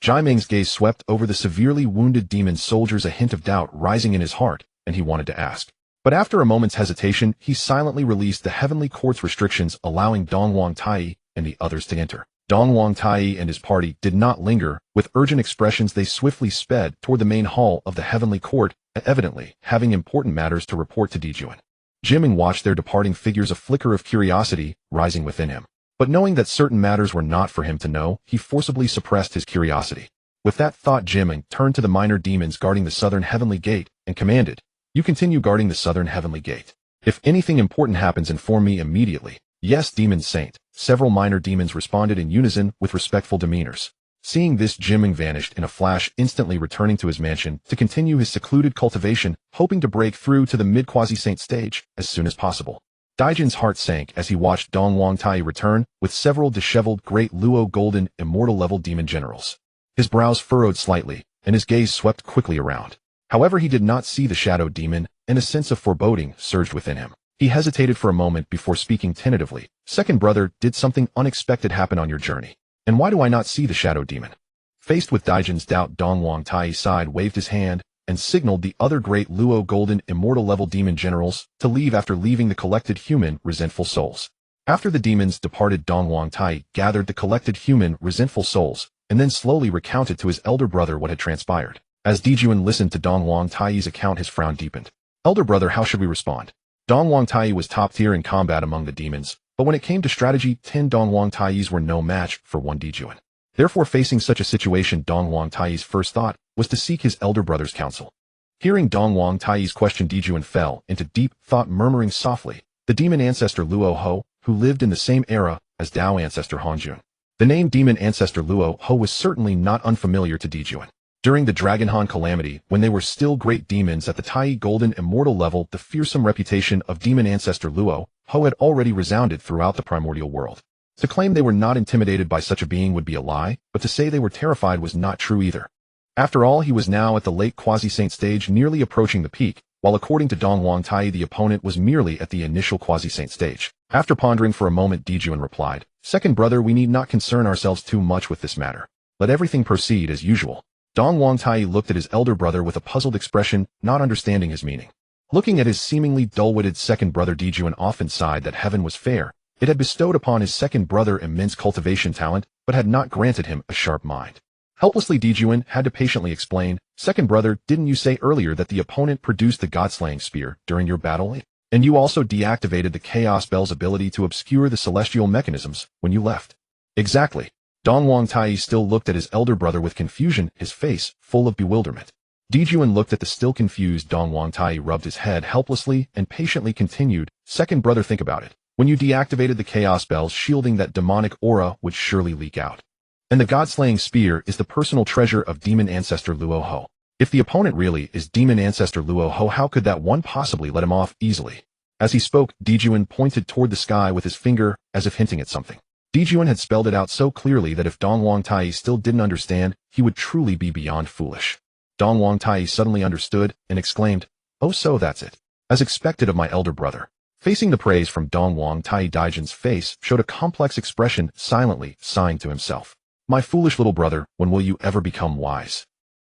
Jimeng's gaze swept over the severely wounded demon soldiers, a hint of doubt rising in his heart, and he wanted to ask. But after a moment's hesitation, he silently released the Heavenly Court's restrictions, allowing Dongwang Tai and the others to enter. Dongwang Tai and his party did not linger. With urgent expressions, they swiftly sped toward the main hall of the Heavenly Court, evidently having important matters to report to Dijuan. Jimeng watched their departing figures, a flicker of curiosity rising within him. But knowing that certain matters were not for him to know, he forcibly suppressed his curiosity. With that thought, Jimeng turned to the minor demons guarding the southern heavenly gate and commanded, "You continue guarding the southern heavenly gate. If anything important happens, inform me immediately." "Yes, Demon Saint." Several minor demons responded in unison with respectful demeanors. Seeing this, Jimeng vanished in a flash, instantly returning to his mansion to continue his secluded cultivation, hoping to break through to the mid-quasi-saint stage as soon as possible. Daijin's heart sank as he watched Dongwang Tai return with several disheveled great Luo golden immortal level demon generals. His brows furrowed slightly, and his gaze swept quickly around. However, he did not see the shadow demon, and a sense of foreboding surged within him. He hesitated for a moment before speaking tentatively. "Second brother, did something unexpected happen on your journey? And why do I not see the shadow demon?" Faced with Daijin's doubt, Dongwang Tai sighed, waved his hand, and signaled the other great Luo golden immortal level demon generals to leave after leaving the collected human resentful souls. After the demons departed, Dongwang Tai gathered the collected human resentful souls and then slowly recounted to his elder brother what had transpired. As Dijuan listened to Dongwang Tai's account, his frown deepened. "Elder brother, how should we respond?" Dongwang Tai was top tier in combat among the demons, but when it came to strategy, 10 Dongwang Tai's were no match for 1 Dijuan. Therefore, facing such a situation, Dongwang Tai's first thought was to seek his elder brother's counsel. Hearing Dongwang Tai's question, Dijuan fell into deep thought, murmuring softly, "The demon ancestor Luo Ho, who lived in the same era as Dao Ancestor Hanjun. The name Demon Ancestor Luo Ho was certainly not unfamiliar to Dijuan. During the Dragon Han calamity, when they were still great demons at the Tai Golden Immortal level, the fearsome reputation of Demon Ancestor Luo Ho had already resounded throughout the primordial world. To claim they were not intimidated by such a being would be a lie, but to say they were terrified was not true either. After all, he was now at the late quasi-saint stage, nearly approaching the peak, while according to Dong Wang Tai the opponent was merely at the initial quasi-saint stage. After pondering for a moment, Dijuan replied, "Second brother, we need not concern ourselves too much with this matter. Let everything proceed as usual." Dong Wang Tai looked at his elder brother with a puzzled expression, not understanding his meaning. Looking at his seemingly dull-witted second brother, Dijuan often sighed that heaven was fair. It had bestowed upon his second brother immense cultivation talent, but had not granted him a sharp mind. Helplessly, Dijuan had to patiently explain, "Second brother, didn't you say earlier that the opponent produced the god-slaying spear during your battle? And you also deactivated the Chaos Bell's ability to obscure the celestial mechanisms when you left?" "Exactly." Dong Wang Tai still looked at his elder brother with confusion, his face full of bewilderment. Dijuan looked at the still confused Dong Wang Tai, rubbed his head helplessly, and patiently continued, "Second brother, think about it. When you deactivated the Chaos Bells, shielding that demonic aura would surely leak out. And the god-slaying spear is the personal treasure of Demon Ancestor Luo Ho. If the opponent really is Demon Ancestor Luo Ho, how could that one possibly let him off easily?" As he spoke, Dijuan pointed toward the sky with his finger, as if hinting at something. Dijuan had spelled it out so clearly that if Dong Wang Tai still didn't understand, he would truly be beyond foolish. Dong Wang Tai suddenly understood, and exclaimed, "Oh, so that's it. As expected of my elder brother." Facing the praise from Dong Wang Tai, Dijuan's face showed a complex expression, silently sighing to himself. "My foolish little brother, when will you ever become wise?"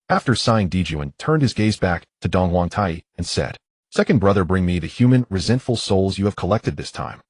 After sighing, Dijuan turned his gaze back to Dong Wang Tai and said, "Second brother, bring me the human, resentful souls you have collected this time."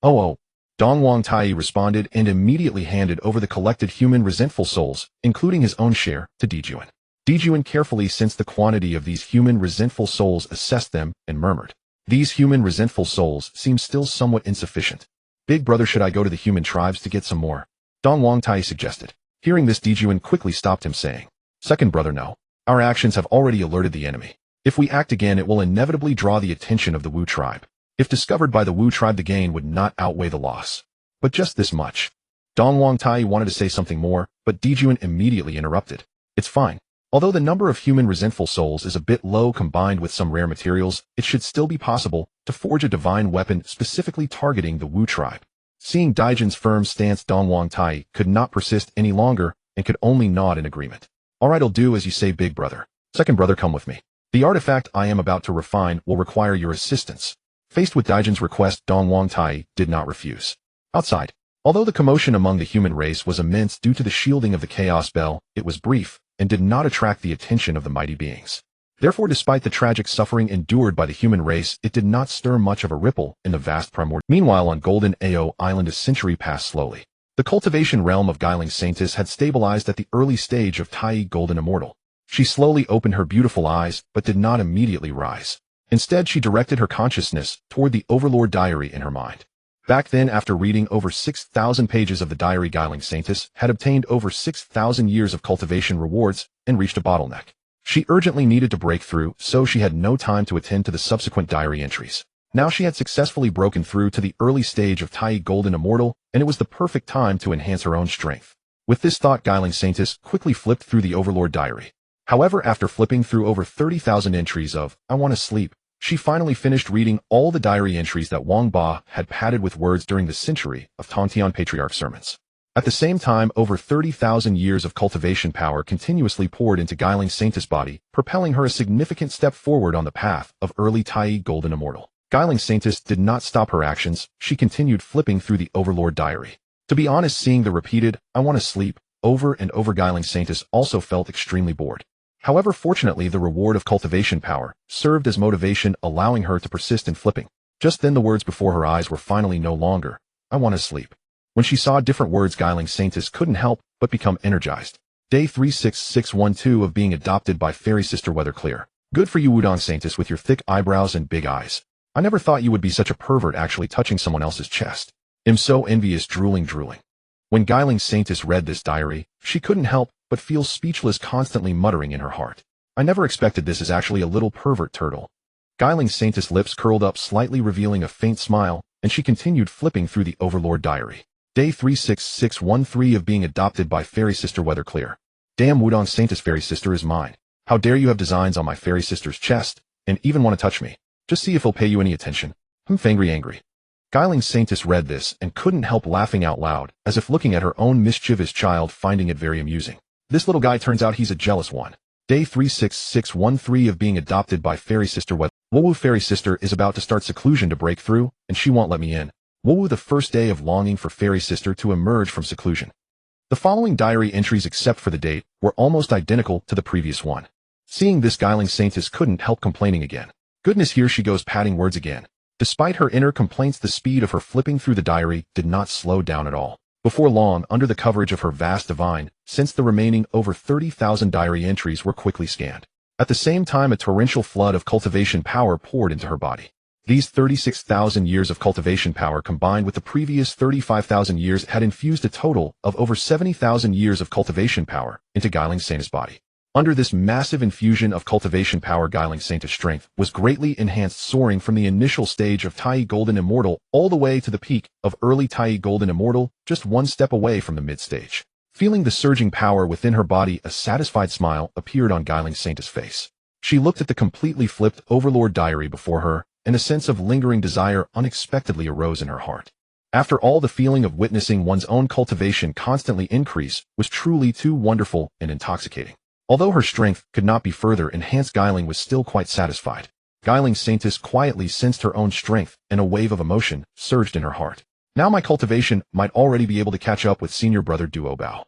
Oh. Dong Wang Tai responded and immediately handed over the collected human resentful souls, including his own share, to Dijuan. Dijuan carefully sensed the quantity of these human resentful souls, assessed them, and murmured, "These human resentful souls seem still somewhat insufficient. Big brother, should I go to the human tribes to get some more?" Dong Wang Tai suggested. Hearing this, Dijuan quickly stopped him, saying, "Second brother, no. Our actions have already alerted the enemy. If we act again, it will inevitably draw the attention of the Wu tribe. If discovered by the Wu tribe, the gain would not outweigh the loss. But just this much." Dong Wang Tai wanted to say something more, but Dijuan immediately interrupted. "It's fine. Although the number of human resentful souls is a bit low combined with some rare materials, it should still be possible to forge a divine weapon specifically targeting the Wu tribe." Seeing Dijuan's firm stance, Dong Wang Tai could not persist any longer and could only nod in agreement. "All right, I'll do as you say, big brother. Second brother, come with me. The artifact I am about to refine will require your assistance." Faced with Dijuan's request, Dong Wang Tai did not refuse. Outside, although the commotion among the human race was immense due to the shielding of the Chaos Bell, it was brief and did not attract the attention of the mighty beings. Therefore, despite the tragic suffering endured by the human race, it did not stir much of a ripple in the vast primordial. Meanwhile, on Golden Ao Island, a century passed slowly. The cultivation realm of Guiling Saintess had stabilized at the early stage of Tai Golden Immortal. She slowly opened her beautiful eyes, but did not immediately rise. Instead, she directed her consciousness toward the Overlord diary in her mind. Back then, after reading over 6,000 pages of the diary, Guiling Saintess had obtained over 6,000 years of cultivation rewards and reached a bottleneck. She urgently needed to break through, so she had no time to attend to the subsequent diary entries. Now she had successfully broken through to the early stage of Tai Golden Immortal, and it was the perfect time to enhance her own strength. With this thought, Guiling Saintess quickly flipped through the Overlord diary. However, after flipping through over 30,000 entries of "I want to sleep," she finally finished reading all the diary entries that Wang Ba had padded with words during the century of Tontian Patriarch sermons. At the same time, over 30,000 years of cultivation power continuously poured into Guiling Saintess' body, propelling her a significant step forward on the path of early Tai Golden Immortal. Guiling Saintess did not stop her actions. She continued flipping through the Overlord diary. To be honest, seeing the repeated "I want to sleep" over and over, Guiling Saintess also felt extremely bored. However, fortunately, the reward of cultivation power served as motivation, allowing her to persist in flipping. Just then, the words before her eyes were finally no longer "I want to sleep." When she saw different words, Guiling Saintess couldn't help but become energized. Day 36612 of being adopted by Fairy Sister Weatherclear. Good for you, Wudong Saintess, with your thick eyebrows and big eyes. I never thought you would be such a pervert, actually touching someone else's chest. I'm so envious, drooling. When Guiling Saintess read this diary, she couldn't help but feel speechless, constantly muttering in her heart, "I never expected this is actually a little pervert turtle." Guiling Saintess' lips curled up slightly, revealing a faint smile, and she continued flipping through the Overlord diary. Day 36613 of being adopted by fairy sister weather clear. Damn Wudong Saintess fairy sister is mine. How dare you have designs on my fairy sister's chest, and even want to touch me. Just see if he'll pay you any attention. Angry. Guiling Saintess read this and couldn't help laughing out loud, as if looking at her own mischievous child, finding it very amusing. This little guy turns out he's a jealous one. Day 36613 of being adopted by fairy sister weather. Woowoo fairy sister is about to start seclusion to break through, and she won't let me in. Woowoo the first day of longing for fairy sister to emerge from seclusion. The following diary entries, except for the date, were almost identical to the previous one. Seeing this, Guiling Saintess couldn't help complaining again. Goodness, here she goes padding words again. Despite her inner complaints, the speed of her flipping through the diary did not slow down at all. Before long, under the coverage of her vast divine, since the remaining over 30,000 diary entries were quickly scanned. At the same time, a torrential flood of cultivation power poured into her body. These 36,000 years of cultivation power combined with the previous 35,000 years had infused a total of over 70,000 years of cultivation power into Guiling Saintess' body. Under this massive infusion of cultivation power, Guiling Saintess' strength was greatly enhanced, soaring from the initial stage of Tai Golden Immortal all the way to the peak of early Tai Golden Immortal, just one step away from the mid-stage. Feeling the surging power within her body, a satisfied smile appeared on Guiling Saintess' face. She looked at the completely flipped Overlord diary before her, and a sense of lingering desire unexpectedly arose in her heart. After all, the feeling of witnessing one's own cultivation constantly increase was truly too wonderful and intoxicating. Although her strength could not be further enhanced, Guiling was still quite satisfied. Guiling Saintess quietly sensed her own strength, and a wave of emotion surged in her heart. Now my cultivation might already be able to catch up with senior brother Duobao.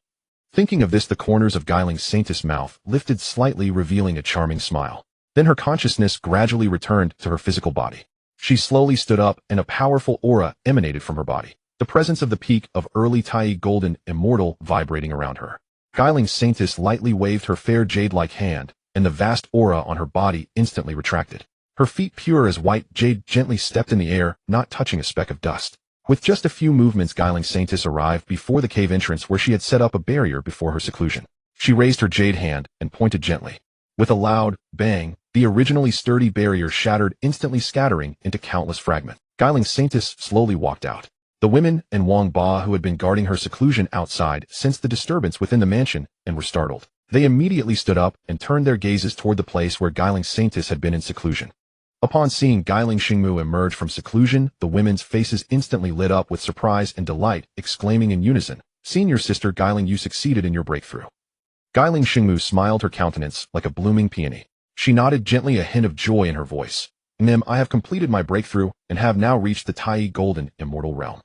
Thinking of this, the corners of Guiling Saintess' mouth lifted slightly, revealing a charming smile. Then her consciousness gradually returned to her physical body. She slowly stood up, and a powerful aura emanated from her body, the presence of the peak of early Tai Golden Immortal vibrating around her. Guiling Saintess lightly waved her fair jade-like hand, and the vast aura on her body instantly retracted. Her feet, pure as white jade, gently stepped in the air, not touching a speck of dust. With just a few movements, Guiling Saintess arrived before the cave entrance where she had set up a barrier before her seclusion. She raised her jade hand and pointed gently. With a loud bang, the originally sturdy barrier shattered, instantly scattering into countless fragments. Guiling Saintess slowly walked out. The women and Wang Ba, who had been guarding her seclusion outside, sensed the disturbance within the mansion and were startled. They immediately stood up and turned their gazes toward the place where Guiling Saintess had been in seclusion. Upon seeing Guiling Xingmu emerge from seclusion, the women's faces instantly lit up with surprise and delight, exclaiming in unison, "Senior sister Guiling, you succeeded in your breakthrough." Guiling Xingmu smiled, her countenance like a blooming peony. She nodded gently, a hint of joy in her voice. "Nim, I have completed my breakthrough and have now reached the Tai Golden Immortal realm."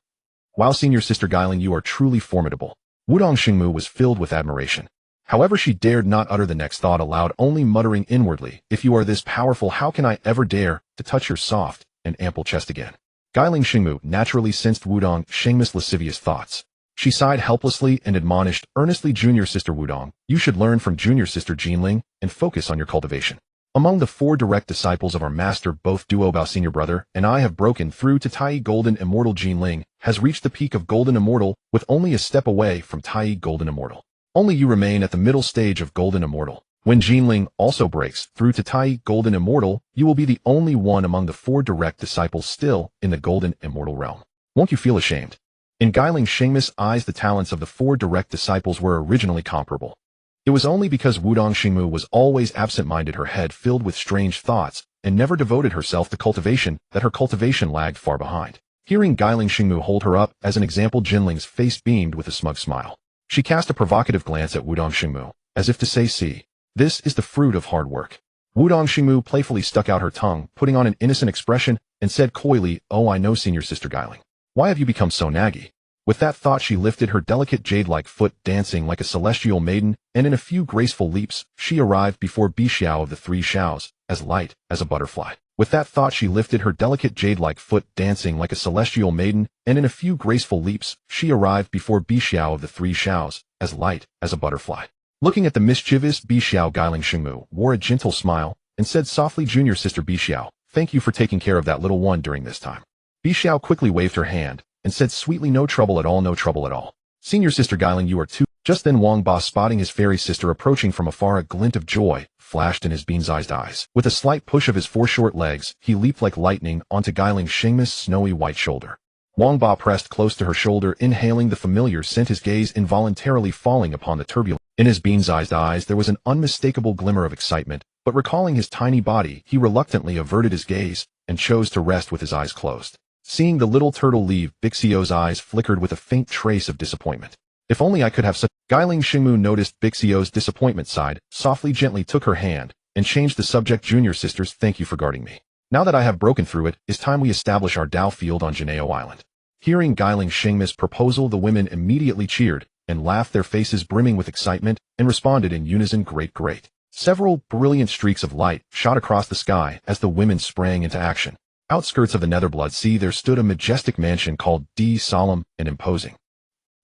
"Wow, senior sister Guiling, you are truly formidable." Wudong Xingmu was filled with admiration. However, she dared not utter the next thought aloud, only muttering inwardly, "If you are this powerful, how can I ever dare to touch your soft and ample chest again?" Guiling Xingmu naturally sensed Wudong Xingmu's lascivious thoughts. She sighed helplessly and admonished earnestly, "Junior sister Wudong, you should learn from junior sister Jinling and focus on your cultivation. Among the 4 direct disciples of our master, both Duobao senior brother and I have broken through to Tai Golden Immortal. Jinling has reached the peak of Golden Immortal with only a step away from Tai Golden Immortal. Only you remain at the middle stage of Golden Immortal. When Jinling also breaks through to Tai Golden Immortal, you will be the only one among the 4 direct disciples still in the Golden Immortal realm. Won't you feel ashamed?" In Guiling Xingmu's eyes, the talents of the 4 direct disciples were originally comparable. It was only because Wudong Xingmu was always absent-minded, her head filled with strange thoughts, and never devoted herself to cultivation, that her cultivation lagged far behind. Hearing Guiling Xingmu hold her up as an example, Jinling's face beamed with a smug smile. She cast a provocative glance at Wudong Xingmu, as if to say, "See, this is the fruit of hard work." Wudong Xingmu playfully stuck out her tongue, putting on an innocent expression, and said coyly, "Oh, I know, senior sister Guiling. Why have you become so naggy?" With that thought, she lifted her delicate jade-like foot, dancing like a celestial maiden, and in a few graceful leaps, she arrived before Bixiao of the 3 Xiaos, as light as a butterfly. With that thought, she lifted her delicate jade-like foot, dancing like a celestial maiden, and in a few graceful leaps, she arrived before Bixiao of the 3 Xiaos, as light as a butterfly. Looking at the mischievous Bixiao, Guiling Xingmu wore a gentle smile, and said softly, "Junior sister Bixiao, thank you for taking care of that little one during this time." Bixiao quickly waved her hand, and said sweetly, "No trouble at all, no trouble at all. Senior sister Guiling, you are too—" Just then Wang Ba, spotting his fairy sister approaching from afar, a glint of joy flashed in his bean-sized eyes. With a slight push of his 4 short legs, he leaped like lightning onto Guiling Xingmu's snowy white shoulder. Wang Ba pressed close to her shoulder, inhaling the familiar scent, his gaze involuntarily falling upon the turbulent. In his bean-sized eyes there was an unmistakable glimmer of excitement, but recalling his tiny body, he reluctantly averted his gaze and chose to rest with his eyes closed. Seeing the little turtle leave, Bixio's eyes flickered with a faint trace of disappointment. If only I could have such. Guiling Xingmu noticed Bixio's disappointment, sighed, softly gently took her hand, and changed the subject. Junior sisters, thank you for guarding me. Now that I have broken through it, it's time we establish our Dao field on Janeo Island. Hearing Guiling Xingmu's proposal, the women immediately cheered and laughed, their faces brimming with excitement, and responded in unison, great, great. Several brilliant streaks of light shot across the sky as the women sprang into action. Outskirts of the Netherblood Sea there stood a majestic mansion called D, solemn and imposing.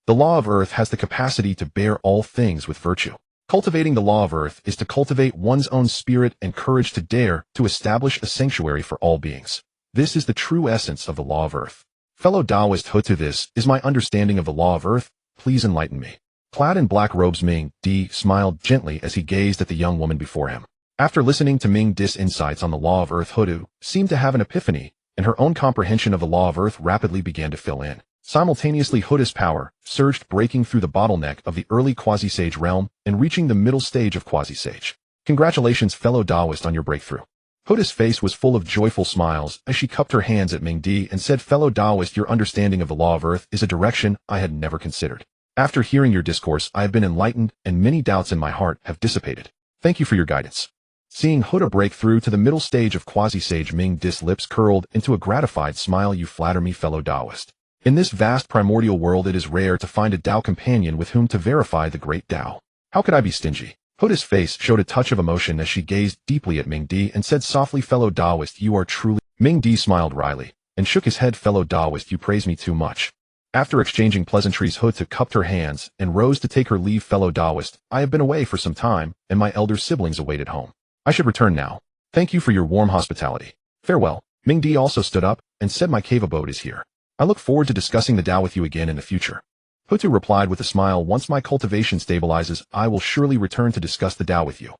The law of Earth has the capacity to bear all things with virtue. Cultivating the law of Earth is to cultivate one's own spirit and courage to dare to establish a sanctuary for all beings. This is the true essence of the law of Earth. Fellow Taoist Hutu, this is my understanding of the law of Earth. Please enlighten me. Clad in black robes, Minghe smiled gently as he gazed at the young woman before him. After listening to Minghe's insights on the law of Earth, Hutu seemed to have an epiphany, and her own comprehension of the law of Earth rapidly began to fill in. Simultaneously, Hutu's power surged, breaking through the bottleneck of the early quasi-sage realm and reaching the middle stage of quasi-sage. Congratulations, fellow Taoist, on your breakthrough. Hutu's face was full of joyful smiles as she cupped her hands at Minghe and said, fellow Taoist, your understanding of the law of Earth is a direction I had never considered. After hearing your discourse, I have been enlightened and many doubts in my heart have dissipated. Thank you for your guidance. Seeing Hutu break through to the middle stage of quasi-sage, Minghe's lips curled into a gratified smile. You flatter me, fellow Taoist. In this vast primordial world, it is rare to find a Tao companion with whom to verify the great Tao. How could I be stingy? Hutu's face showed a touch of emotion as she gazed deeply at Minghe and said softly, fellow Taoist, you are truly. Minghe smiled wryly and shook his head. Fellow Taoist, you praise me too much. After exchanging pleasantries, Hutu cupped her hands and rose to take her leave. Fellow Taoist, I have been away for some time and my elder siblings await at home. I should return now. Thank you for your warm hospitality. Farewell. Minghe also stood up and said, my cave abode is here. I look forward to discussing the Tao with you again in the future. Hutu replied with a smile, once my cultivation stabilizes, I will surely return to discuss the Tao with you.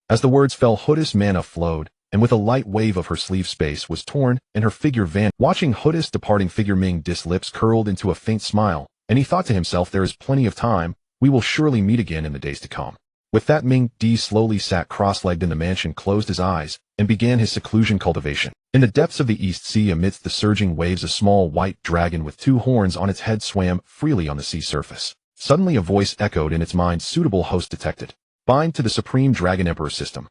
As the words fell, Hutu's mana flowed, and with a light wave of her sleeve, space was torn and her figure vanished. Watching Hutu's departing figure, Minghe's lips curled into a faint smile, and he thought to himself, there is plenty of time, we will surely meet again in the days to come. With that, Minghe slowly sat cross-legged in the mansion, closed his eyes, and began his seclusion cultivation. In the depths of the East Sea, amidst the surging waves, a small white dragon with two horns on its head swam freely on the sea surface. Suddenly a voice echoed in its mind, suitable host detected. Bind to the Supreme Dragon Emperor system.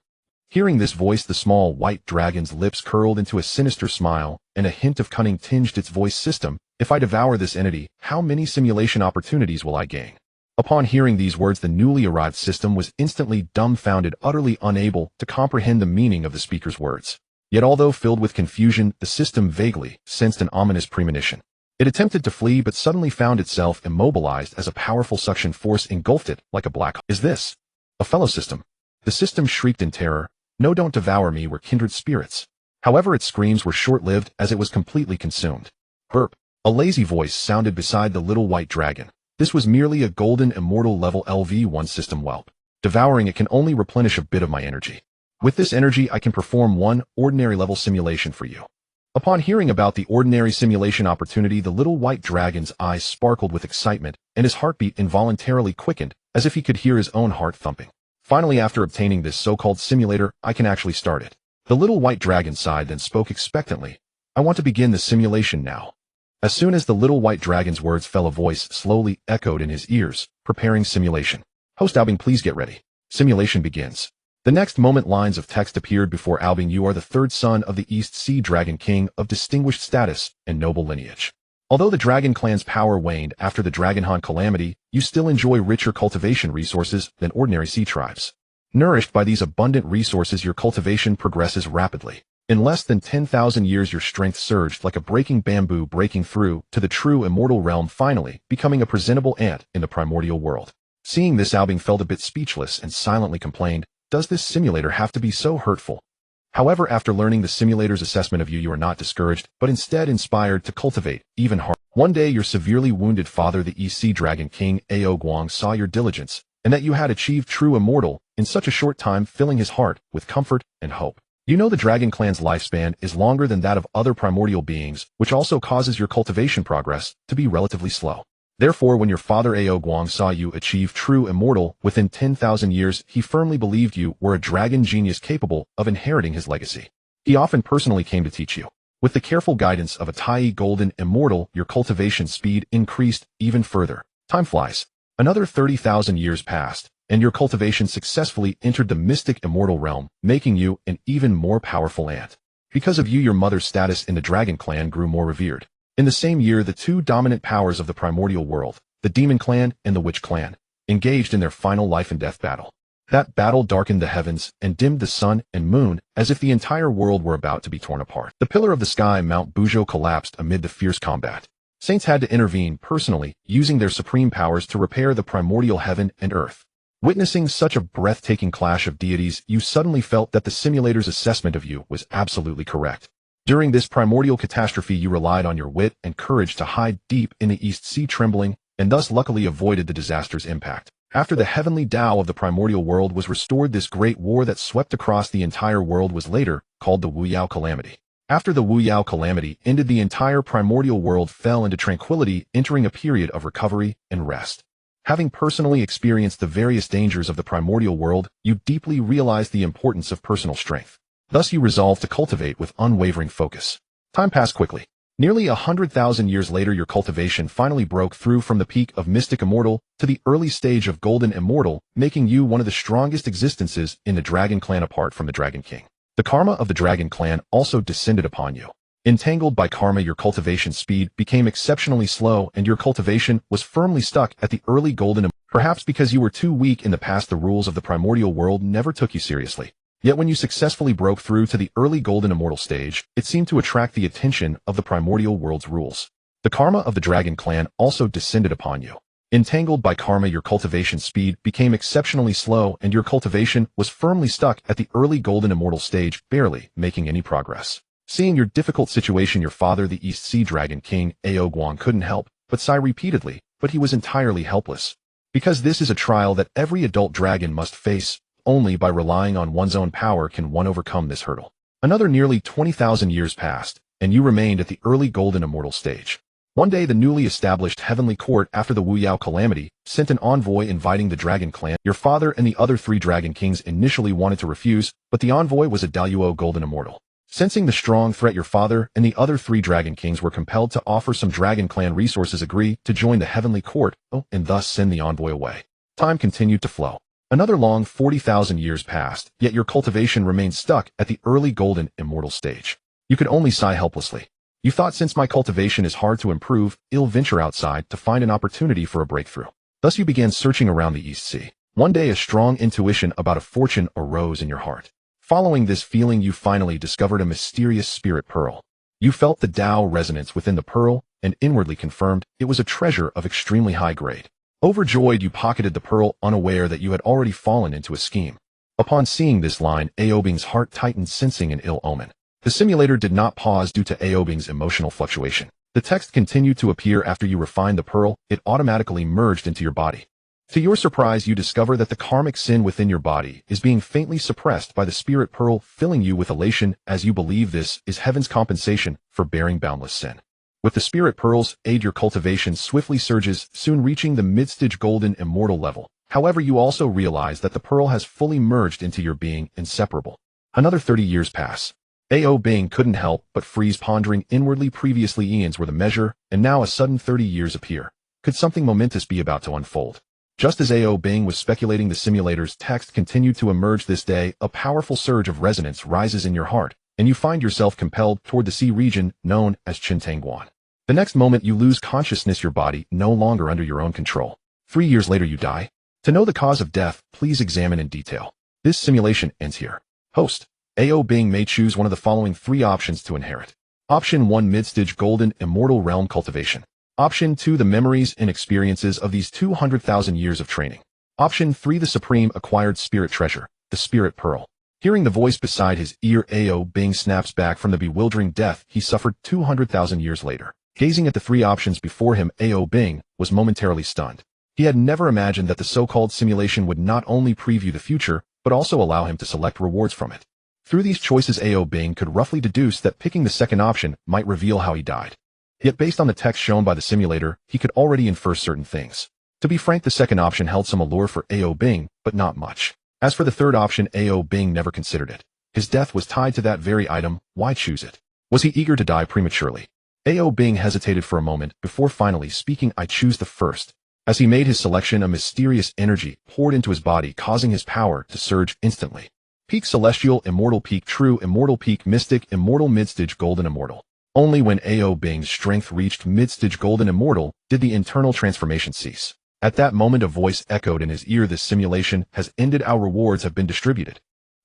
Hearing this voice, the small white dragon's lips curled into a sinister smile, and a hint of cunning tinged its voice. System, if I devour this entity, how many simulation opportunities will I gain? Upon hearing these words, the newly arrived system was instantly dumbfounded, utterly unable to comprehend the meaning of the speaker's words. Yet although filled with confusion, the system vaguely sensed an ominous premonition. It attempted to flee, but suddenly found itself immobilized as a powerful suction force engulfed it like a black hole. Is this a fellow system? The system shrieked in terror. No, don't devour me, we're kindred spirits. However, its screams were short-lived as it was completely consumed. Burp. A lazy voice sounded beside the little white dragon. This was merely a golden immortal level LV1 system whelp. Devouring it can only replenish a bit of my energy. With this energy, I can perform one ordinary level simulation for you. Upon hearing about the ordinary simulation opportunity, the little white dragon's eyes sparkled with excitement, and his heartbeat involuntarily quickened, as if he could hear his own heart thumping. Finally, after obtaining this so-called simulator, I can actually start it. The little white dragon sighed, then spoke expectantly. I want to begin the simulation now. As soon as the little white dragon's words fell, a voice slowly echoed in his ears, preparing simulation. Host Albing, please get ready. Simulation begins. The next moment, lines of text appeared before Albing. You are the third son of the East Sea Dragon King of distinguished status and noble lineage. Although the Dragon Clan's power waned after the Dragonhan calamity, you still enjoy richer cultivation resources than ordinary sea tribes. Nourished by these abundant resources, your cultivation progresses rapidly. In less than 10,000 years, your strength surged like a breaking bamboo, breaking through to the true immortal realm, finally becoming a presentable ant in the primordial world. Seeing this, Albing felt a bit speechless and silently complained, does this simulator have to be so hurtful? However, after learning the simulator's assessment of you, you are not discouraged, but instead inspired to cultivate even harder. One day, your severely wounded father, the East Sea Dragon King Ao Guang, saw your diligence and that you had achieved true immortal in such a short time, filling his heart with comfort and hope. You know the Dragon Clan's lifespan is longer than that of other primordial beings, which also causes your cultivation progress to be relatively slow. Therefore, when your father Ao Guang saw you achieve true immortal within 10,000 years, he firmly believed you were a dragon genius capable of inheriting his legacy. He often personally came to teach you. With the careful guidance of a Tai Golden Immortal, your cultivation speed increased even further. Time flies. Another 30,000 years passed, and your cultivation successfully entered the mystic immortal realm, making you an even more powerful ant. Because of you, your mother's status in the Dragon Clan grew more revered. In the same year, the two dominant powers of the primordial world, the Demon Clan and the Witch Clan, engaged in their final life and death battle. That battle darkened the heavens and dimmed the sun and moon as if the entire world were about to be torn apart. The pillar of the sky, Mount Bujo, collapsed amid the fierce combat. Saints had to intervene personally, using their supreme powers to repair the primordial heaven and earth. Witnessing such a breathtaking clash of deities, you suddenly felt that the simulator's assessment of you was absolutely correct. During this primordial catastrophe, you relied on your wit and courage to hide deep in the East Sea, trembling, and thus luckily avoided the disaster's impact. After the Heavenly Dao of the primordial world was restored, this great war that swept across the entire world was later called the Wu Yao Calamity. After the Wu Yao Calamity ended, the entire primordial world fell into tranquility, entering a period of recovery and rest. Having personally experienced the various dangers of the primordial world, you deeply realized the importance of personal strength. Thus you resolved to cultivate with unwavering focus. Time passed quickly. Nearly 100,000 years later, your cultivation finally broke through from the peak of Mystic Immortal to the early stage of Golden Immortal, making you one of the strongest existences in the Dragon Clan apart from the Dragon King. The karma of the Dragon Clan also descended upon you. Entangled by karma, your cultivation speed became exceptionally slow and your cultivation was firmly stuck at the early Golden Immortal. Perhaps because you were too weak in the past, the rules of the primordial world never took you seriously. Yet when you successfully broke through to the early Golden Immortal stage, it seemed to attract the attention of the primordial world's rules. The karma of the Dragon Clan also descended upon you. Entangled by karma, your cultivation speed became exceptionally slow and your cultivation was firmly stuck at the early Golden Immortal stage, barely making any progress. Seeing your difficult situation, your father, the East Sea Dragon King, Ao Guang, couldn't help but sigh repeatedly, but he was entirely helpless. Because this is a trial that every adult dragon must face. Only by relying on one's own power can one overcome this hurdle. Another nearly 20,000 years passed, and you remained at the early Golden Immortal stage. One day, the newly established Heavenly Court, after the Wu Yao Calamity, sent an envoy inviting the Dragon Clan. Your father and the other three Dragon Kings initially wanted to refuse, but the envoy was a Daluo Golden Immortal. Sensing the strong threat, your father and the other three Dragon Kings were compelled to offer some Dragon Clan resources, agree to join the Heavenly Court, and thus send the envoy away. Time continued to flow. Another long 40,000 years passed, yet your cultivation remained stuck at the early Golden Immortal stage. You could only sigh helplessly. You thought, since my cultivation is hard to improve, I'll venture outside to find an opportunity for a breakthrough. Thus you began searching around the East Sea. One day, a strong intuition about a fortune arose in your heart. Following this feeling, you finally discovered a mysterious spirit pearl. You felt the Tao resonance within the pearl and inwardly confirmed it was a treasure of extremely high grade. Overjoyed, you pocketed the pearl, unaware that you had already fallen into a scheme. Upon seeing this line, Aobing's heart tightened, sensing an ill omen. The simulator did not pause due to Aobing's emotional fluctuation. The text continued to appear. After you refined the pearl, it automatically merged into your body. To your surprise, you discover that the karmic sin within your body is being faintly suppressed by the spirit pearl, filling you with elation as you believe this is heaven's compensation for bearing boundless sin. With the spirit pearls aid, your cultivation swiftly surges, soon reaching the mid-stage Golden Immortal level. However, you also realize that the pearl has fully merged into your being, inseparable. Another 30 years pass. Ao Bing couldn't help but freeze, pondering inwardly. Previously eons were the measure, and now a sudden 30 years appear. Could something momentous be about to unfold? Just as Ao Bing was speculating, the simulator's text continued to emerge. This day, a powerful surge of resonance rises in your heart, and you find yourself compelled toward the sea region known as Chintangguan. The next moment, you lose consciousness, your body no longer under your own control. 3 years later, you die. To know the cause of death, please examine in detail. This simulation ends here. Host. Ao Bing may choose one of the following 3 options to inherit. Option 1, mid-stage Golden Immortal Realm cultivation. Option 2, the memories and experiences of these 200,000 years of training. Option 3, the supreme acquired spirit treasure, the spirit pearl. Hearing the voice beside his ear, Ao Bing snaps back from the bewildering death he suffered 200,000 years later. Gazing at the 3 options before him, Ao Bing was momentarily stunned. He had never imagined that the so-called simulation would not only preview the future, but also allow him to select rewards from it. Through these choices, Ao Bing could roughly deduce that picking the second option might reveal how he died. Yet based on the text shown by the simulator, he could already infer certain things. To be frank, the second option held some allure for Ao Bing, but not much. As for the third option, Ao Bing never considered it. His death was tied to that very item. Why choose it? Was he eager to die prematurely? Ao Bing hesitated for a moment before finally speaking. I choose the first. As he made his selection, a mysterious energy poured into his body, causing his power to surge instantly. Peak celestial, immortal, peak true, immortal, peak mystic, immortal, mid-stage golden, immortal. Only when Ao Bing's strength reached mid-stage golden immortal did the internal transformation cease. At that moment, a voice echoed in his ear. This simulation has ended. Our rewards have been distributed.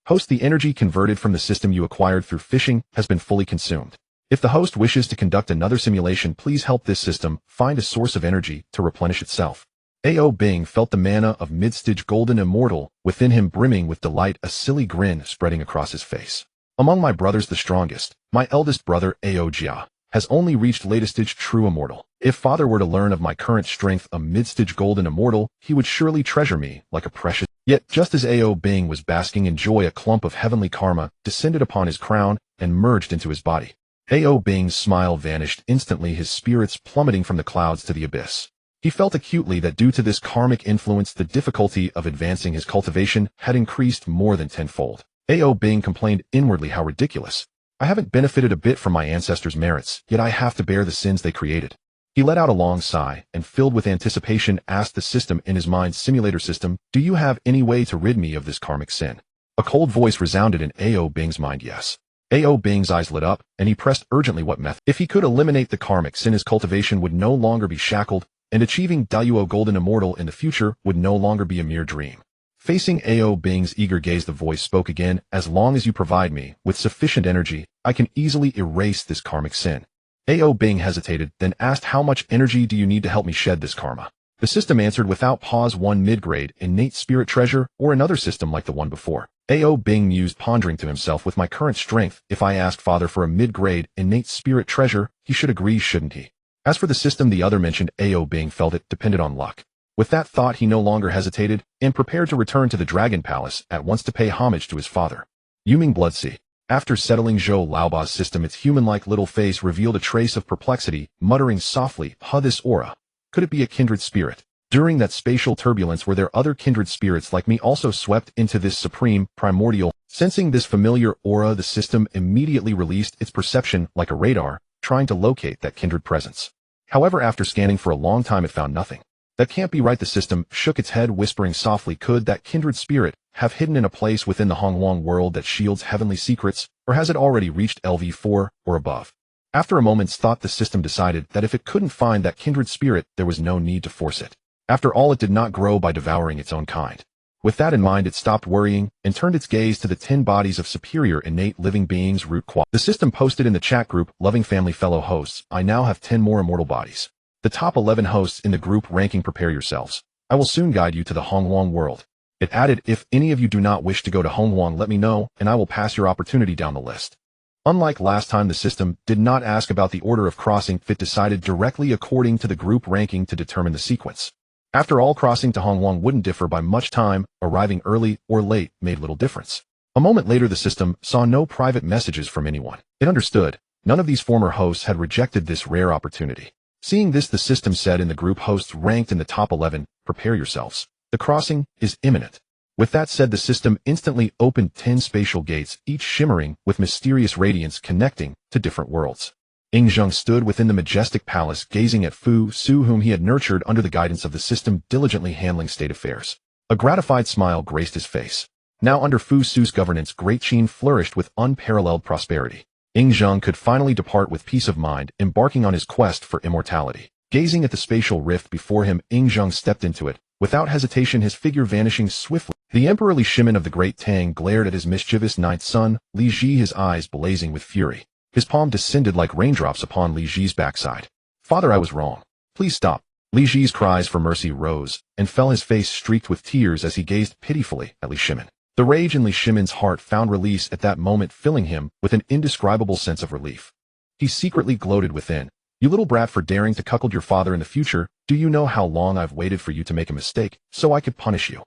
Host, the energy converted from the system you acquired through phishing has been fully consumed. If the host wishes to conduct another simulation, please help this system find a source of energy to replenish itself. Ao Bing felt the mana of mid-stage golden immortal within him brimming with delight, a silly grin spreading across his face. Among my brothers the strongest, my eldest brother Ao Jia has only reached latest stage true immortal. If father were to learn of my current strength, a mid-stage golden immortal, he would surely treasure me like a precious. Yet just as Ao Bing was basking in joy, a clump of heavenly karma descended upon his crown and merged into his body. Ao Bing's smile vanished instantly, his spirits plummeting from the clouds to the abyss. He felt acutely that due to this karmic influence, the difficulty of advancing his cultivation had increased more than tenfold. Ao Bing complained inwardly, how ridiculous. I haven't benefited a bit from my ancestors' merits, yet I have to bear the sins they created. He let out a long sigh and, filled with anticipation, asked the system in his mind, simulator system, do you have any way to rid me of this karmic sin? A cold voice resounded in Ao Bing's mind. Yes. Ao Bing's eyes lit up, and he pressed urgently what method. If he could eliminate the karmic sin, his cultivation would no longer be shackled, and achieving Daoyuo Golden Immortal in the future would no longer be a mere dream. Facing Ao Bing's eager gaze, the voice spoke again, as long as you provide me with sufficient energy, I can easily erase this karmic sin. Ao Bing hesitated, then asked, how much energy do you need to help me shed this karma? The system answered without pause, 1 mid-grade innate spirit treasure, or another system like the one before. Ao Bing mused, pondering to himself, with my current strength, if I asked father for a mid-grade innate spirit treasure, he should agree, shouldn't he? As for the system the other mentioned, Ao Bing felt it depended on luck. With that thought, he no longer hesitated, and prepared to return to the Dragon Palace at once to pay homage to his father. Yuming Bloodsea. After settling Zhou Laoba's system, its human-like little face revealed a trace of perplexity, muttering softly, this aura. Could it be a kindred spirit? During that spatial turbulence, were there other kindred spirits like me also swept into this supreme, primordial? Sensing this familiar aura, the system immediately released its perception like a radar, trying to locate that kindred presence. However, after scanning for a long time, it found nothing. That can't be right. The system shook its head, whispering softly, could that kindred spirit have hidden in a place within the Hongwang world that shields heavenly secrets, or has it already reached LV4 or above? After a moment's thought, the system decided that if it couldn't find that kindred spirit, there was no need to force it. After all, it did not grow by devouring its own kind. With that in mind, it stopped worrying and turned its gaze to the 10 bodies of superior innate living beings, root qual. The system posted in the chat group, loving family fellow hosts, I now have 10 more immortal bodies. The top 11 hosts in the group ranking, prepare yourselves. I will soon guide you to the Hongwang world. It added, if any of you do not wish to go to Hongwang, let me know, and I will pass your opportunity down the list. Unlike last time, the system did not ask about the order of crossing, it decided directly according to the group ranking to determine the sequence. After all, crossing to Hongwang wouldn't differ by much time, arriving early or late made little difference. A moment later, the system saw no private messages from anyone. It understood. None of these former hosts had rejected this rare opportunity. Seeing this, the system said in the group, hosts ranked in the top 11, prepare yourselves. The crossing is imminent. With that said, the system instantly opened 10 spatial gates, each shimmering with mysterious radiance connecting to different worlds. Yingzheng stood within the majestic palace, gazing at Fu Su, whom he had nurtured under the guidance of the system, diligently handling state affairs. A gratified smile graced his face. Now under Fu Su's governance, Great Qin flourished with unparalleled prosperity. Yingzheng could finally depart with peace of mind, embarking on his quest for immortality. Gazing at the spatial rift before him, Yingzheng stepped into it. Without hesitation, his figure vanishing swiftly. The Emperor Li Shimin of the Great Tang glared at his mischievous ninth son, Li Ji, his eyes blazing with fury. His palm descended like raindrops upon Li Ji's backside. Father, I was wrong. Please stop. Li Ji's cries for mercy rose and fell, his face streaked with tears as he gazed pitifully at Li Shimin. The rage in Li Shimin's heart found release at that moment, filling him with an indescribable sense of relief. He secretly gloated within. You little brat, for daring to cuckold your father in the future, do you know how long I've waited for you to make a mistake, so I could punish you?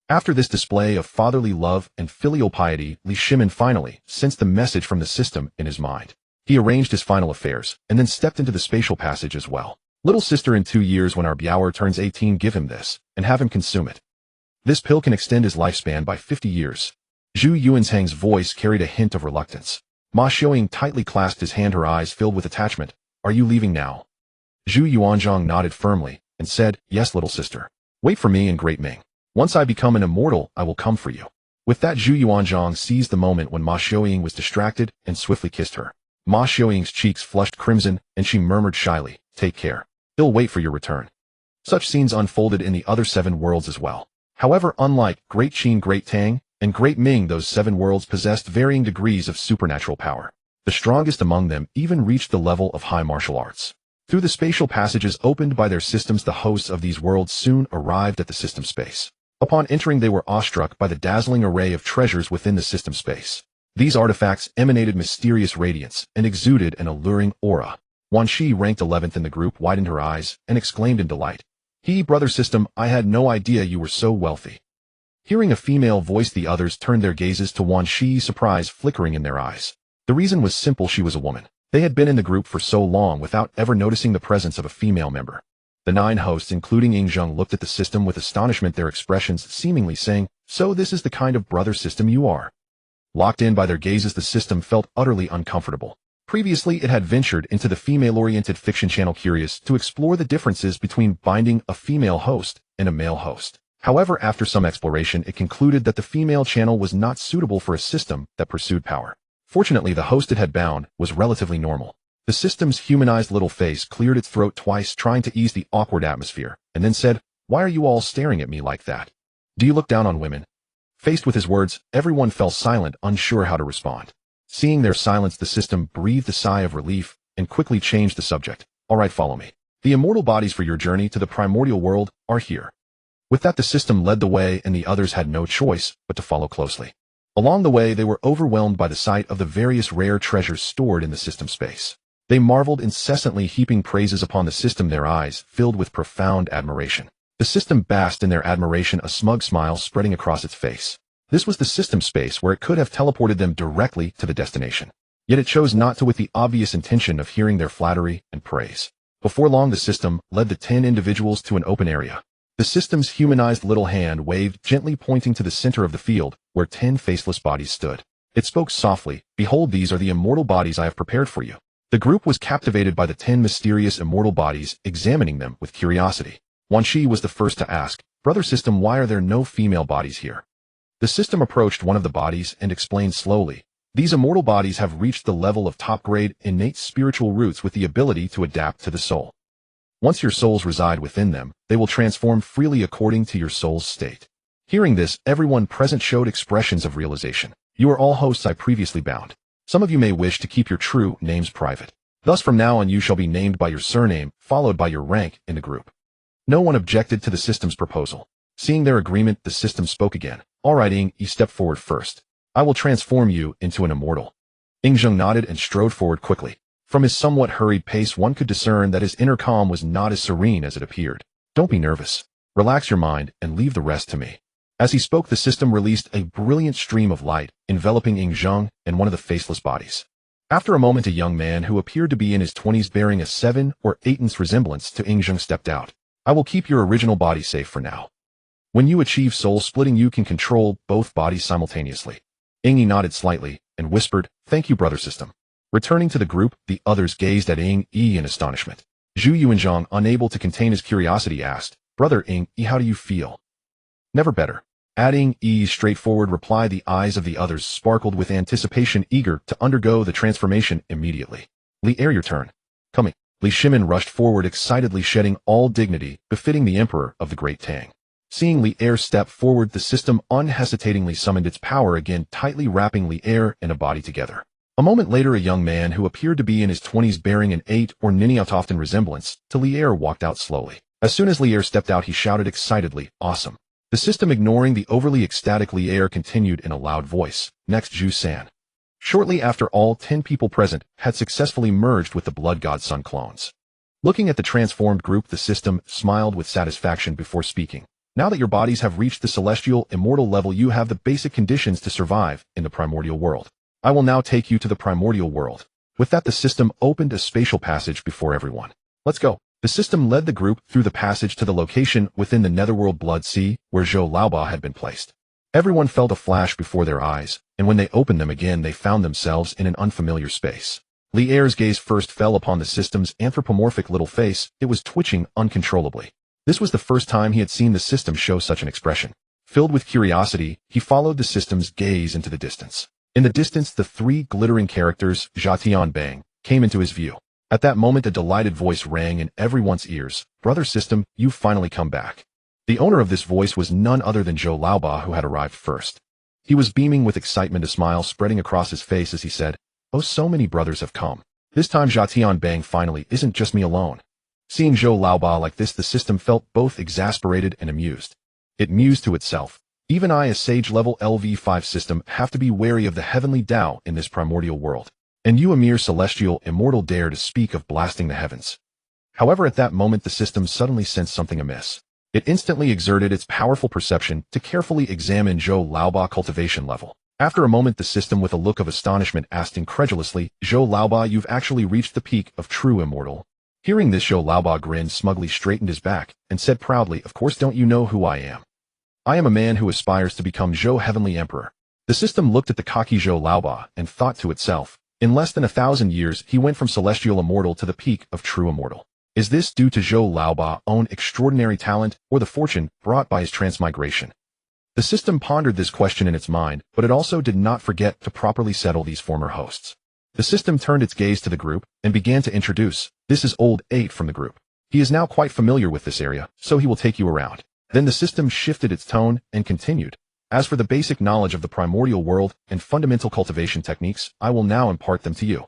After this display of fatherly love and filial piety, Li Shimin finally sensed the message from the system in his mind. He arranged his final affairs, and then stepped into the spatial passage as well. Little sister, in 2 years when our Biaoer turns 18, give him this, and have him consume it. This pill can extend his lifespan by 50 years. Zhu Yuanzhang's voice carried a hint of reluctance. Ma Xiaoying tightly clasped his hand, her eyes filled with attachment. Are you leaving now? Zhu Yuanzhang nodded firmly, and said, yes, little sister. Wait for me in Great Ming. Once I become an immortal, I will come for you. With that, Zhu Yuanzhang seized the moment when Ma Xiaoying was distracted and swiftly kissed her. Ma Xiaoying's cheeks flushed crimson, and she murmured shyly, take care. He'll wait for your return. Such scenes unfolded in the other 7 worlds as well. However, unlike Great Qin, Great Tang, and Great Ming, those 7 worlds possessed varying degrees of supernatural power. The strongest among them even reached the level of high martial arts. Through the spatial passages opened by their systems, the hosts of these worlds soon arrived at the system space. Upon entering, they were awestruck by the dazzling array of treasures within the system space. These artifacts emanated mysterious radiance and exuded an alluring aura. Wan Shi, ranked 11th in the group, widened her eyes and exclaimed in delight. Brother system, I had no idea you were so wealthy. Hearing a female voice, the others turned their gazes to Wan Shi, surprise flickering in their eyes. The reason was simple, she was a woman. They had been in the group for so long without ever noticing the presence of a female member. The 9 hosts, including Ying Zheng, looked at the system with astonishment, their expressions seemingly saying, so this is the kind of brother system you are. Locked in by their gazes, the system felt utterly uncomfortable. Previously, it had ventured into the female-oriented fiction channel, curious to explore the differences between binding a female host and a male host. However, after some exploration, it concluded that the female channel was not suitable for a system that pursued power. Fortunately, the host it had bound was relatively normal. The system's humanized little face cleared its throat twice, trying to ease the awkward atmosphere, and then said, why are you all staring at me like that? Do you look down on women? Faced with his words, everyone fell silent, unsure how to respond. Seeing their silence, the system breathed a sigh of relief and quickly changed the subject. All right, follow me. The immortal bodies for your journey to the primordial world are here. With that, the system led the way, and the others had no choice but to follow closely. Along the way, they were overwhelmed by the sight of the various rare treasures stored in the system space. They marveled incessantly, heaping praises upon the system, their eyes filled with profound admiration. The system basked in their admiration, a smug smile spreading across its face. This was the system space where it could have teleported them directly to the destination. Yet it chose not to, with the obvious intention of hearing their flattery and praise. Before long, the system led the 10 individuals to an open area. The system's humanized little hand waved gently, pointing to the center of the field, where 10 faceless bodies stood. It spoke softly, behold, these are the immortal bodies I have prepared for you. The group was captivated by the 10 mysterious immortal bodies, examining them with curiosity. Wan Shi was the first to ask, brother system, why are there no female bodies here? The system approached one of the bodies and explained slowly, these immortal bodies have reached the level of top-grade innate spiritual roots with the ability to adapt to the soul. Once your souls reside within them, they will transform freely according to your soul's state. Hearing this, everyone present showed expressions of realization. You are all hosts I previously bound. Some of you may wish to keep your true names private. Thus from now on you shall be named by your surname, followed by your rank in the group. No one objected to the system's proposal. Seeing their agreement, the system spoke again. All right, Ying, you step forward first. I will transform you into an immortal. Ying Zheng nodded and strode forward quickly. From his somewhat hurried pace, one could discern that his inner calm was not as serene as it appeared. Don't be nervous. Relax your mind and leave the rest to me. As he spoke, the system released a brilliant stream of light, enveloping Ying Zheng and one of the faceless bodies. After a moment, a young man who appeared to be in his 20s, bearing a 7 or 8-inch resemblance to Ying Zheng, stepped out. I will keep your original body safe for now. When you achieve soul splitting, you can control both bodies simultaneously. Ying nodded slightly and whispered, thank you, brother system. Returning to the group, the others gazed at Ying in astonishment. Zhu Yuanzhang, unable to contain his curiosity, asked, brother Ying, how do you feel? Never better. Adding Yi's straightforward reply, the eyes of the others sparkled with anticipation, eager to undergo the transformation immediately. Li, your turn. Coming. Li Shimin rushed forward, excitedly, shedding all dignity befitting the emperor of the Great Tang. Seeing Li step forward, the system unhesitatingly summoned its power again, tightly wrapping Li and a body together. A moment later, a young man who appeared to be in his 20s, bearing an 8 or 9 resemblance to Li walked out slowly. As soon as Li stepped out, he shouted excitedly, awesome. The system, ignoring the overly ecstatic Li, continued in a loud voice, next Zhu San. Shortly after, all 10 people present had successfully merged with the Blood God Sun clones. Looking at the transformed group, the system smiled with satisfaction before speaking. Now that your bodies have reached the celestial immortal level, you have the basic conditions to survive in the primordial world. I will now take you to the primordial world. With that, the system opened a spatial passage before everyone. Let's go. The system led the group through the passage to the location within the netherworld Blood Sea, where Zhou Laobao had been placed. Everyone felt a flash before their eyes, and when they opened them again, they found themselves in an unfamiliar space. Li Er's gaze first fell upon the system's anthropomorphic little face. It was twitching uncontrollably. This was the first time he had seen the system show such an expression. Filled with curiosity, he followed the system's gaze into the distance. In the distance, the three glittering characters, Zhatian Bang, came into his view. At that moment, a delighted voice rang in everyone's ears. Brother System, you've finally come back. The owner of this voice was none other than Zhou Laobao, who had arrived first. He was beaming with excitement, a smile spreading across his face as he said, "Oh, so many brothers have come. This time Zhatian Bang finally isn't just me alone." Seeing Zhou Laobao like this, the system felt both exasperated and amused. It mused to itself, even I, a sage-level LV5 system, have to be wary of the Heavenly Dao in this primordial world. And you, a mere celestial immortal, dare to speak of blasting the heavens. However, at that moment the system suddenly sensed something amiss. It instantly exerted its powerful perception to carefully examine Zhou Laobao's cultivation level. After a moment, the system, with a look of astonishment, asked incredulously, "Zhou Laobao, you've actually reached the peak of true immortal." Hearing this, Zhou Laobao grinned smugly, straightened his back, and said proudly, "Of course, don't you know who I am? I am a man who aspires to become Zhou Heavenly Emperor." The system looked at the cocky Zhou Laobao and thought to itself, in less than 1,000 years, he went from celestial immortal to the peak of true immortal. Is this due to Zhou Laobao's own extraordinary talent, or the fortune brought by his transmigration? The system pondered this question in its mind, but it also did not forget to properly settle these former hosts. The system turned its gaze to the group and began to introduce, "This is Old 8 from the group. He is now quite familiar with this area, so he will take you around." Then the system shifted its tone and continued, "As for the basic knowledge of the primordial world and fundamental cultivation techniques, I will now impart them to you."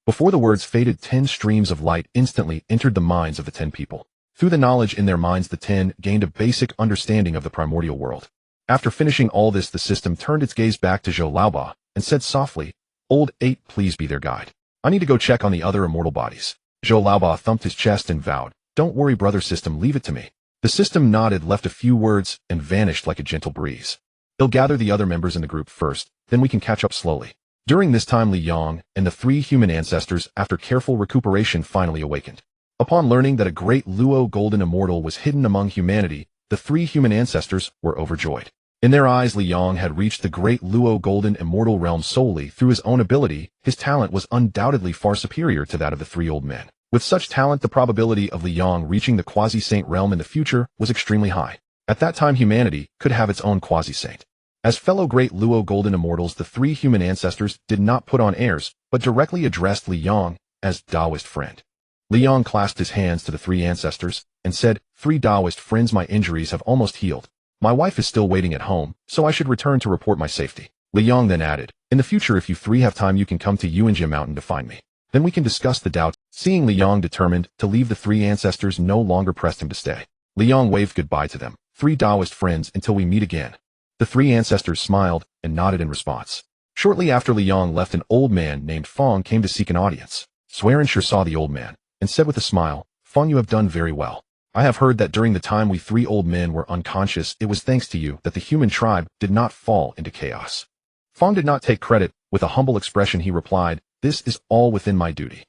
Before the words faded, 10 streams of light instantly entered the minds of the 10 people. Through the knowledge in their minds, the 10 gained a basic understanding of the primordial world. After finishing all this, the system turned its gaze back to Zhou Laobao and said softly, "Old 8, please be their guide. I need to go check on the other immortal bodies." Zhou Laobao thumped his chest and vowed, "Don't worry, brother System, leave it to me." The system nodded, left a few words, and vanished like a gentle breeze. "He'll gather the other members in the group first, then we can catch up slowly." During this time, Li Yang and the 3 human ancestors, after careful recuperation, finally awakened. Upon learning that a great Luo golden immortal was hidden among humanity, the 3 human ancestors were overjoyed. In their eyes, Li Yang had reached the great Luo golden immortal realm solely through his own ability. His talent was undoubtedly far superior to that of the 3 old men. With such talent, the probability of Li Yang reaching the quasi-saint realm in the future was extremely high. At that time, humanity could have its own quasi-saint. As fellow great Luo golden immortals, the 3 human ancestors did not put on airs, but directly addressed Li Yang as Taoist friend. Li Yang clasped his hands to the 3 ancestors and said, "3 Taoist friends, my injuries have almost healed. My wife is still waiting at home, so I should return to report my safety." Li Yang then added, "In the future, if you 3 have time, you can come to Yuanjia Mountain to find me. Then we can discuss the doubt." Seeing Li Yang determined to leave, the 3 ancestors no longer pressed him to stay. Li Yang waved goodbye to them. "3 Taoist friends, until we meet again." The 3 ancestors smiled and nodded in response. Shortly after Li Yang left, an old man named Fong came to seek an audience. Swearinsure saw the old man and said with a smile, "Fong, you have done very well. I have heard that during the time we 3 old men were unconscious, it was thanks to you that the human tribe did not fall into chaos." Fong did not take credit. With a humble expression, he replied, "This is all within my duty."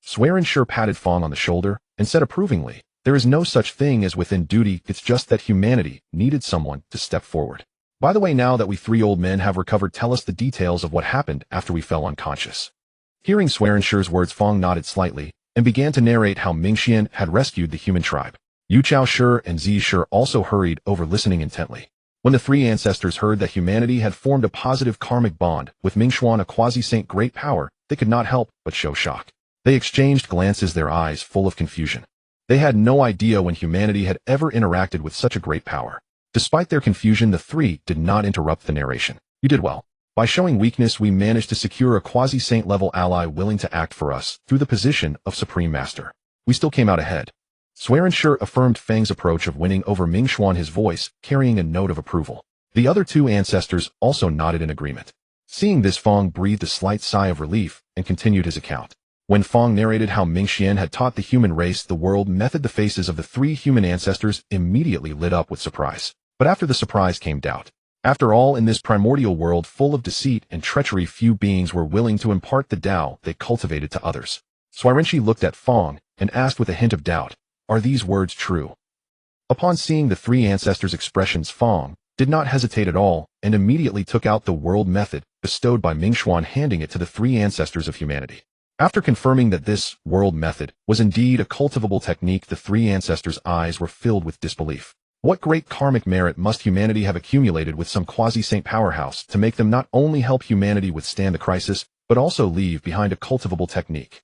Swearinsure patted Fong on the shoulder and said approvingly, "There is no such thing as within duty, it's just that humanity needed someone to step forward. By the way, now that we 3 old men have recovered, tell us the details of what happened after we fell unconscious." Hearing Swearinshure's words, Fong nodded slightly and began to narrate how Minghe had rescued the human tribe. Yu Chao Shi and Zi Shi also hurried over, listening intently. When the 3 ancestors heard that humanity had formed a positive karmic bond with Minghe, a quasi-saint great power, they could not help but show shock. They exchanged glances, their eyes full of confusion. They had no idea when humanity had ever interacted with such a great power. Despite their confusion, the 3 did not interrupt the narration. "You did well. By showing weakness, we managed to secure a quasi-saint level ally willing to act for us through the position of Supreme Master. We still came out ahead." Swearinsure affirmed Fang's approach of winning over Minghe, his voice carrying a note of approval. The other 2 ancestors also nodded in agreement. Seeing this, Fang breathed a slight sigh of relief and continued his account. When Fong narrated how Minghe had taught the human race the world method, the faces of the three human ancestors immediately lit up with surprise. But after the surprise came doubt. After all, in this primordial world full of deceit and treachery, few beings were willing to impart the Dao they cultivated to others. Shuairenqi looked at Fong and asked with a hint of doubt, "Are these words true?" Upon seeing the three ancestors' expressions, Fong did not hesitate at all and immediately took out the world method bestowed by Minghe, handing it to the three ancestors of humanity. After confirming that this world method was indeed a cultivable technique, the three ancestors' eyes were filled with disbelief. What great karmic merit must humanity have accumulated with some quasi-saint powerhouse to make them not only help humanity withstand the crisis, but also leave behind a cultivable technique?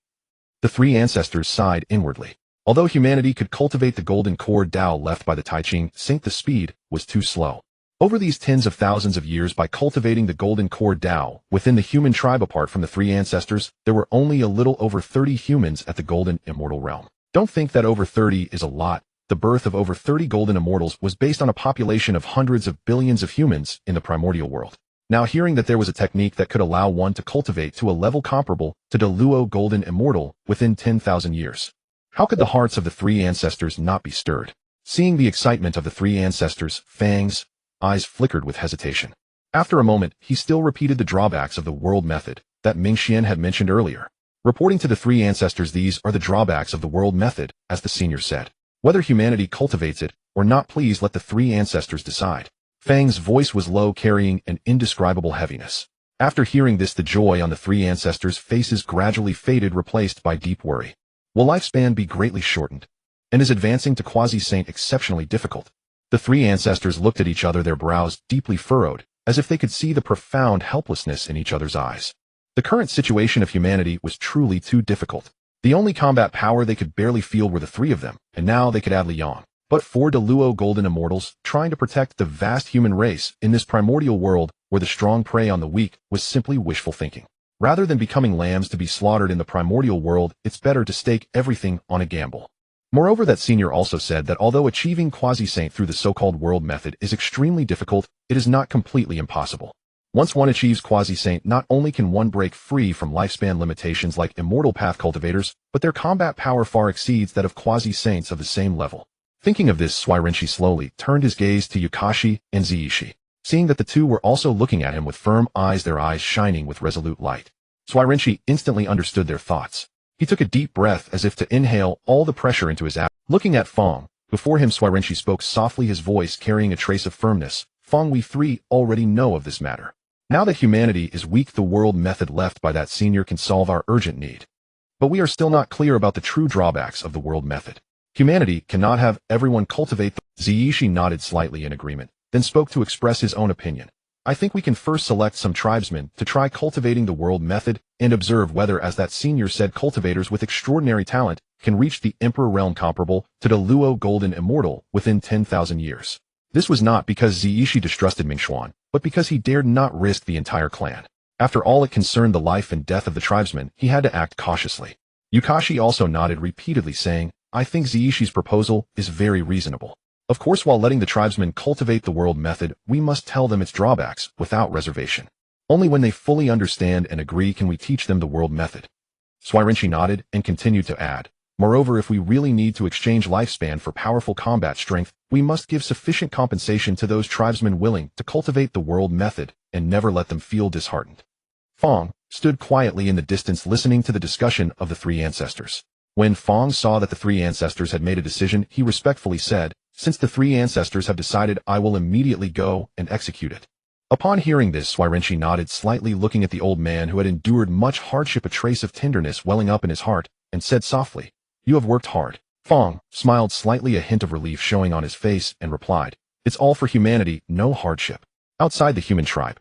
The three ancestors sighed inwardly. Although humanity could cultivate the golden core Dao left by the Tai Ching Saint, the speed was too slow. Over these tens of thousands of years, by cultivating the golden core Dao within the human tribe apart from the three ancestors, there were only a little over 30 humans at the golden immortal realm. Don't think that over 30 is a lot. The birth of over 30 golden immortals was based on a population of hundreds of billions of humans in the primordial world. Now, hearing that there was a technique that could allow one to cultivate to a level comparable to the Luo golden immortal within 10,000 years, how could the hearts of the three ancestors not be stirred? Seeing the excitement of the three ancestors, Fang's eyes flickered with hesitation. After a moment, he still repeated the drawbacks of the world method that Minghe had mentioned earlier. Reporting to the three ancestors, "These are the drawbacks of the world method," as the senior said. "Whether humanity cultivates it or not, please let the three ancestors decide." Fang's voice was low, carrying an indescribable heaviness. After hearing this, the joy on the three ancestors' faces gradually faded, replaced by deep worry. Will lifespan be greatly shortened? And is advancing to quasi-saint exceptionally difficult? The three ancestors looked at each other, their brows deeply furrowed, as if they could see the profound helplessness in each other's eyes. The current situation of humanity was truly too difficult. The only combat power they could barely feel were the three of them, and now they could add Liang. But four Deluo golden immortals, trying to protect the vast human race in this primordial world where the strong prey on the weak, was simply wishful thinking. Rather than becoming lambs to be slaughtered in the primordial world, it's better to stake everything on a gamble. Moreover, that senior also said that although achieving quasi-saint through the so-called world method is extremely difficult, it is not completely impossible. Once one achieves quasi-saint, not only can one break free from lifespan limitations like immortal path cultivators, but their combat power far exceeds that of quasi-saints of the same level. Thinking of this, Shuairenqi slowly turned his gaze to Yukashi and Ziyishi. Seeing that the two were also looking at him with firm eyes, their eyes shining with resolute light, Shuairenqi instantly understood their thoughts. He took a deep breath as if to inhale all the pressure into his abdomen. Looking at Fong, before him, Shuairenqi spoke softly, his voice carrying a trace of firmness. "Fong, we three already know of this matter. Now that humanity is weak, the world method left by that senior can solve our urgent need. But we are still not clear about the true drawbacks of the world method. Humanity cannot have everyone cultivate the—" Ziyishi nodded slightly in agreement, then spoke to express his own opinion. "I think we can first select some tribesmen to try cultivating the world method and observe whether, as that senior said, cultivators with extraordinary talent can reach the emperor realm comparable to the Luo golden immortal within 10,000 years. This was not because Ziyishi distrusted Minghe, but because he dared not risk the entire clan. After all, it concerned the life and death of the tribesmen. He had to act cautiously. Yukashi also nodded repeatedly, saying, "I think Ziyishi's proposal is very reasonable. Of course, while letting the tribesmen cultivate the world method, we must tell them its drawbacks without reservation. Only when they fully understand and agree can we teach them the world method." Shuairenqi nodded and continued to add, "Moreover, if we really need to exchange lifespan for powerful combat strength, we must give sufficient compensation to those tribesmen willing to cultivate the world method and never let them feel disheartened." Fong stood quietly in the distance, listening to the discussion of the three ancestors. When Fong saw that the three ancestors had made a decision, he respectfully said, "Since the three ancestors have decided, I will immediately go and execute it." Upon hearing this, Shuairenqi nodded slightly, looking at the old man who had endured much hardship, a trace of tenderness welling up in his heart, and said softly, "You have worked hard." Fong smiled slightly, a hint of relief showing on his face, and replied, "It's all for humanity, no hardship. Outside the human tribe.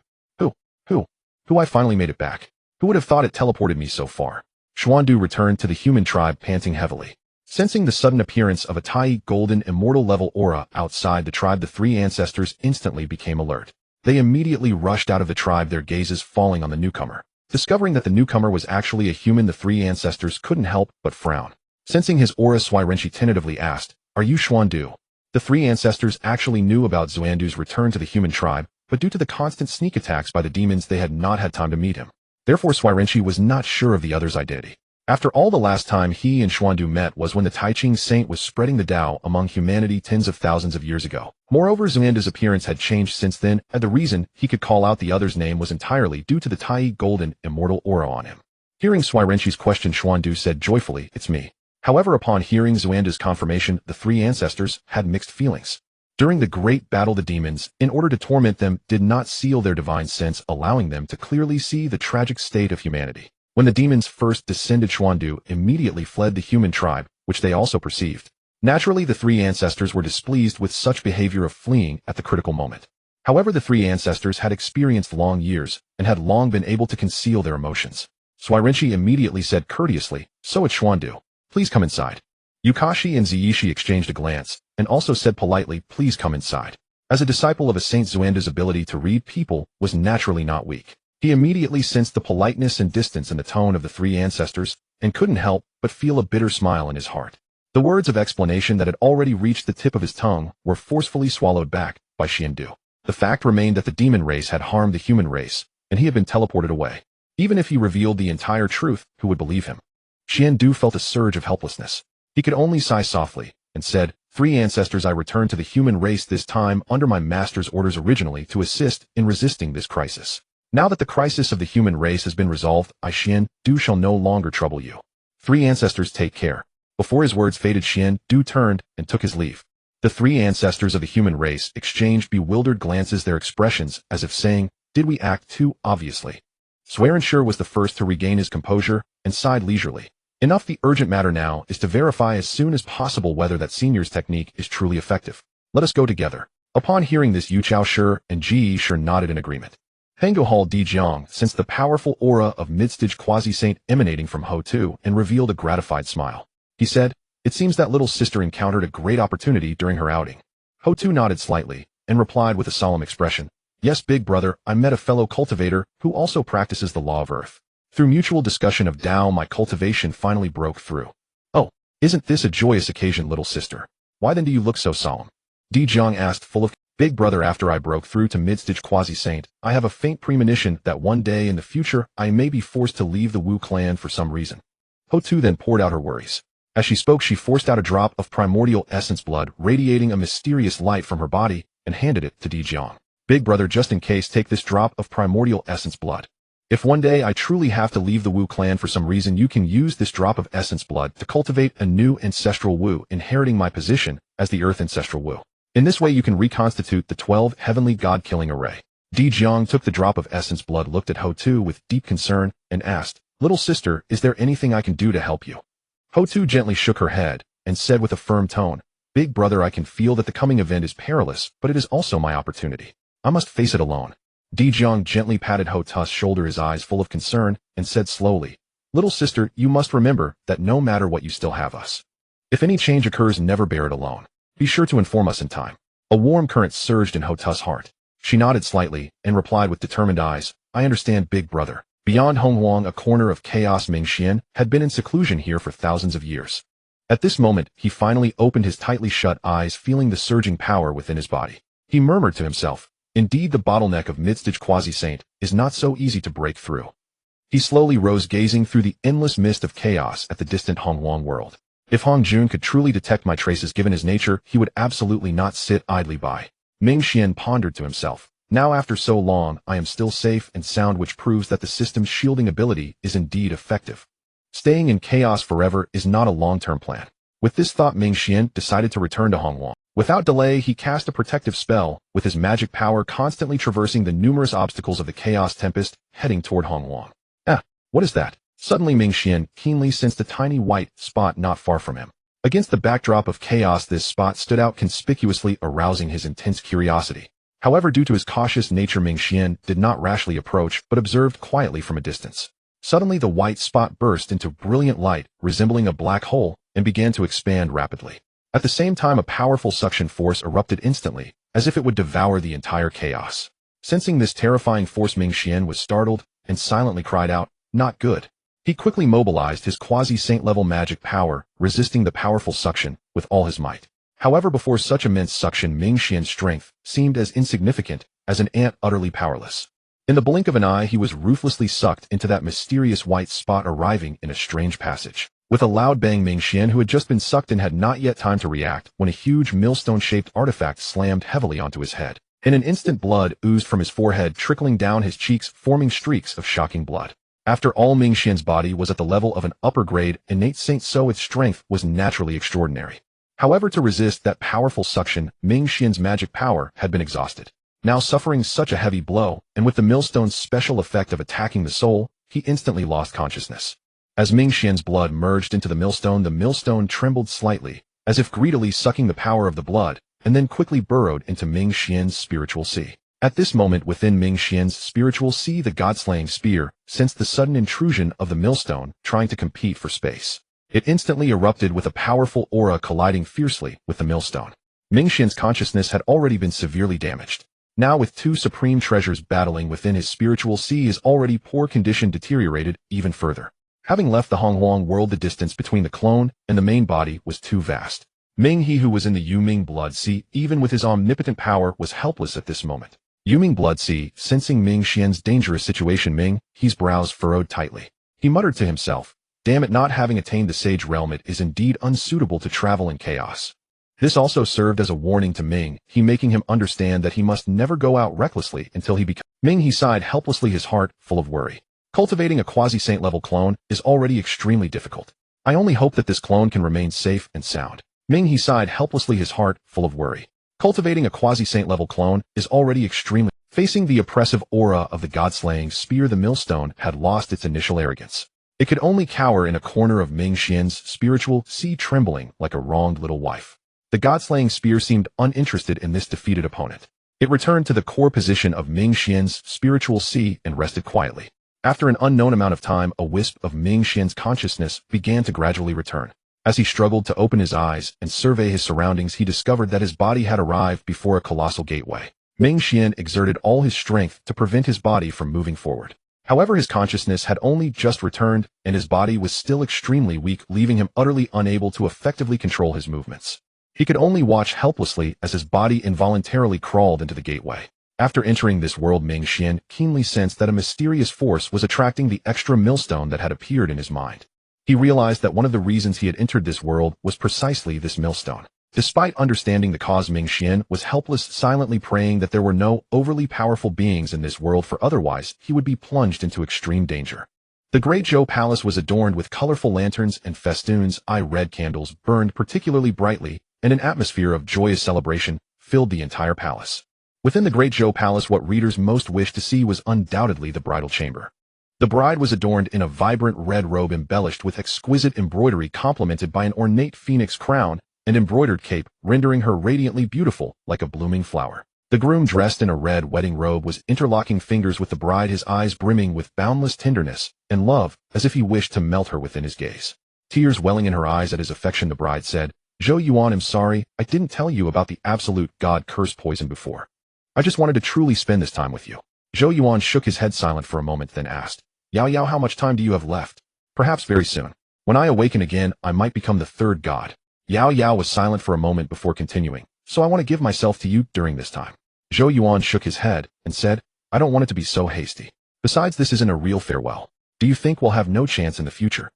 Who I finally made it back. Who would have thought it teleported me so far?" Xuandu returned to the human tribe, panting heavily. Sensing the sudden appearance of a Tai golden immortal level aura outside the tribe, the three ancestors instantly became alert. They immediately rushed out of the tribe, their gazes falling on the newcomer. Discovering that the newcomer was actually a human, the three ancestors couldn't help but frown. Sensing his aura, Shuairenqi tentatively asked, "Are you Xuandu?" The three ancestors actually knew about Xuandu's return to the human tribe, but due to the constant sneak attacks by the demons, they had not had time to meet him. Therefore, Shuairenqi was not sure of the other's identity. After all, the last time he and Xuandu met was when the Taiqing saint was spreading the Dao among humanity tens of thousands of years ago. Moreover, Xuandu's appearance had changed since then, and the reason he could call out the other's name was entirely due to the Tai golden immortal aura on him. Hearing Xuanrenqi's question, Xuandu said joyfully, "It's me." However, upon hearing Xuandu's confirmation, the three ancestors had mixed feelings. During the great battle, the demons, in order to torment them, did not seal their divine sense, allowing them to clearly see the tragic state of humanity. When the demons first descended, Xuandu immediately fled the human tribe, which they also perceived. Naturally, the three ancestors were displeased with such behavior of fleeing at the critical moment. However, the three ancestors had experienced long years and had long been able to conceal their emotions. Xuanrenqi immediately said courteously, "So it's Xuandu. Please come inside." Yukashi and Ziyishi exchanged a glance, and also said politely, "Please come inside." As a disciple of a saint, Xuandu's ability to read people was naturally not weak. He immediately sensed the politeness and distance in the tone of the three ancestors, and couldn't help but feel a bitter smile in his heart. The words of explanation that had already reached the tip of his tongue were forcefully swallowed back by Xuandu. The fact remained that the demon race had harmed the human race, and he had been teleported away. Even if he revealed the entire truth, who would believe him? Xuandu felt a surge of helplessness. He could only sigh softly, and said, "Three ancestors, I returned to the human race, this time under my master's orders, originally to assist in resisting this crisis. Now that the crisis of the human race has been resolved, I, Xuandu, shall no longer trouble you. Three ancestors, take care." Before his words faded, Xuandu turned and took his leave. The three ancestors of the human race exchanged bewildered glances, their expressions as if saying, "Did we act too obviously?" Xuanrenqi was the first to regain his composure and sighed leisurely. "Enough, the urgent matter now is to verify as soon as possible whether that senior's technique is truly effective. Let us go together." Upon hearing this, Yu Chaoshi and Ji Shi nodded in agreement. Pangohal Dijiang sensed the powerful aura of mid-stage quasi-saint emanating from Ho2 and revealed a gratified smile. He said, "It seems that little sister encountered a great opportunity during her outing." Ho2 nodded slightly and replied with a solemn expression, "Yes, big brother, I met a fellow cultivator who also practices the law of earth. Through mutual discussion of Dao, my cultivation finally broke through." "Oh, isn't this a joyous occasion, little sister? Why then do you look so solemn?" Dijiang asked, full of, "Big brother, after I broke through to mid-stage quasi-saint, I have a faint premonition that one day in the future I may be forced to leave the Wu clan for some reason." Ho2 then poured out her worries. As she spoke, she forced out a drop of primordial essence blood, radiating a mysterious light from her body, and handed it to Dijiang. "Big brother, just in case, take this drop of primordial essence blood. If one day I truly have to leave the Wu clan for some reason, you can use this drop of essence blood to cultivate a new ancestral Wu, inheriting my position as the Earth Ancestral Wu. In this way you can reconstitute the 12 heavenly god-killing array." Dijiang took the drop of essence blood, looked at Ho2 with deep concern, and asked, "Little sister, is there anything I can do to help you?" Ho2 gently shook her head and said with a firm tone, "Big brother, I can feel that the coming event is perilous, but it is also my opportunity. I must face it alone." Dijiang gently patted Ho2's shoulder, his eyes full of concern, and said slowly, "Little sister, you must remember that no matter what, you still have us. If any change occurs, never bear it alone. Be sure to inform us in time." A warm current surged in Ho2's heart. She nodded slightly and replied with determined eyes, "I understand, big brother." Beyond Honghuang, a corner of chaos, Minghe had been in seclusion here for thousands of years. At this moment, he finally opened his tightly shut eyes, feeling the surging power within his body. He murmured to himself, "Indeed, the bottleneck of mid-stage quasi-saint is not so easy to break through." He slowly rose, gazing through the endless mist of chaos at the distant Honghuang world. If Hongjun could truly detect my traces given his nature, he would absolutely not sit idly by. Minghe pondered to himself, "Now after so long, I am still safe and sound, which proves that the system's shielding ability is indeed effective. Staying in chaos forever is not a long-term plan." With this thought, Minghe decided to return to Honghuang. Without delay, he cast a protective spell, with his magic power constantly traversing the numerous obstacles of the chaos tempest, heading toward Honghuang. What is that? Suddenly Minghe keenly sensed a tiny white spot not far from him. Against the backdrop of chaos, this spot stood out conspicuously, arousing his intense curiosity. However, due to his cautious nature, Minghe did not rashly approach, but observed quietly from a distance. Suddenly the white spot burst into brilliant light, resembling a black hole, and began to expand rapidly. At the same time, a powerful suction force erupted instantly, as if it would devour the entire chaos. Sensing this terrifying force, Minghe was startled and silently cried out, "Not good." He quickly mobilized his quasi-saint level magic power, resisting the powerful suction with all his might. However, before such immense suction, Minghe's strength seemed as insignificant as an ant, utterly powerless. In the blink of an eye, he was ruthlessly sucked into that mysterious white spot, arriving in a strange passage. With a loud bang, Minghe, who had just been sucked in, had not yet time to react when a huge millstone-shaped artifact slammed heavily onto his head. In an instant, blood oozed from his forehead, trickling down his cheeks, forming streaks of shocking blood. After all, Minghe's body was at the level of an upper-grade innate saint, so its strength was naturally extraordinary. However, to resist that powerful suction, Minghe's magic power had been exhausted. Now suffering such a heavy blow, and with the millstone's special effect of attacking the soul, he instantly lost consciousness. As Minghe's blood merged into the millstone trembled slightly, as if greedily sucking the power of the blood, and then quickly burrowed into Minghe's spiritual sea. At this moment, within Minghe's spiritual sea, the god-slaying spear sensed the sudden intrusion of the millstone, trying to compete for space. It instantly erupted with a powerful aura, colliding fiercely with the millstone. Minghe's consciousness had already been severely damaged. Now, with two supreme treasures battling within his spiritual sea, his already poor condition deteriorated even further. Having left the Honghuang world, the distance between the clone and the main body was too vast. Minghe, who was in the Yuming Blood Sea, even with his omnipotent power, was helpless at this moment. Yuming Blood Sea, sensing Minghe's dangerous situation, Minghe's brows furrowed tightly. He muttered to himself, "Damn it, not having attained the sage realm, it is indeed unsuitable to travel in chaos." This also served as a warning to Minghe, making him understand that he must never go out recklessly until he becomes. Minghe sighed helplessly, his heart full of worry. Cultivating a quasi-saint level clone is already extremely difficult. I only hope that this clone can remain safe and sound. Minghe sighed helplessly, his heart full of worry. Cultivating a quasi-saint level clone is already extremely. Facing the oppressive aura of the god-slaying spear, the millstone had lost its initial arrogance. It could only cower in a corner of Minghe's spiritual sea, trembling like a wronged little wife. The god-slaying spear seemed uninterested in this defeated opponent. It returned to the core position of Minghe's spiritual sea and rested quietly. After an unknown amount of time, a wisp of Minghe's consciousness began to gradually return. As he struggled to open his eyes and survey his surroundings, he discovered that his body had arrived before a colossal gateway. Minghe exerted all his strength to prevent his body from moving forward. However, his consciousness had only just returned, and his body was still extremely weak, leaving him utterly unable to effectively control his movements. He could only watch helplessly as his body involuntarily crawled into the gateway. After entering this world, Minghe keenly sensed that a mysterious force was attracting the extra millstone that had appeared in his mind. He realized that one of the reasons he had entered this world was precisely this millstone. Despite understanding the cause, Minghe was helpless, silently praying that there were no overly powerful beings in this world, for otherwise he would be plunged into extreme danger. The Great Zhou Palace was adorned with colorful lanterns and festoons. Red candles burned particularly brightly, and an atmosphere of joyous celebration filled the entire palace. Within the Great Zhou Palace, what readers most wished to see was undoubtedly the bridal chamber. The bride was adorned in a vibrant red robe embellished with exquisite embroidery, complemented by an ornate phoenix crown and embroidered cape, rendering her radiantly beautiful like a blooming flower. The groom, dressed in a red wedding robe, was interlocking fingers with the bride, his eyes brimming with boundless tenderness and love, as if he wished to melt her within his gaze. Tears welling in her eyes at his affection, the bride said, "Zhou Yuan, I'm sorry, I didn't tell you about the absolute god curse poison before. I just wanted to truly spend this time with you." Zhou Yuan shook his head silent for a moment, then asked, "Yao Yao, how much time do you have left?" "Perhaps very soon. When I awaken again, I might become the third god." Yao Yao was silent for a moment before continuing, "So I want to give myself to you during this time." Zhou Yuan shook his head and said, "I don't want it to be so hasty. Besides, this isn't a real farewell. Do you think we'll have no chance in the future?"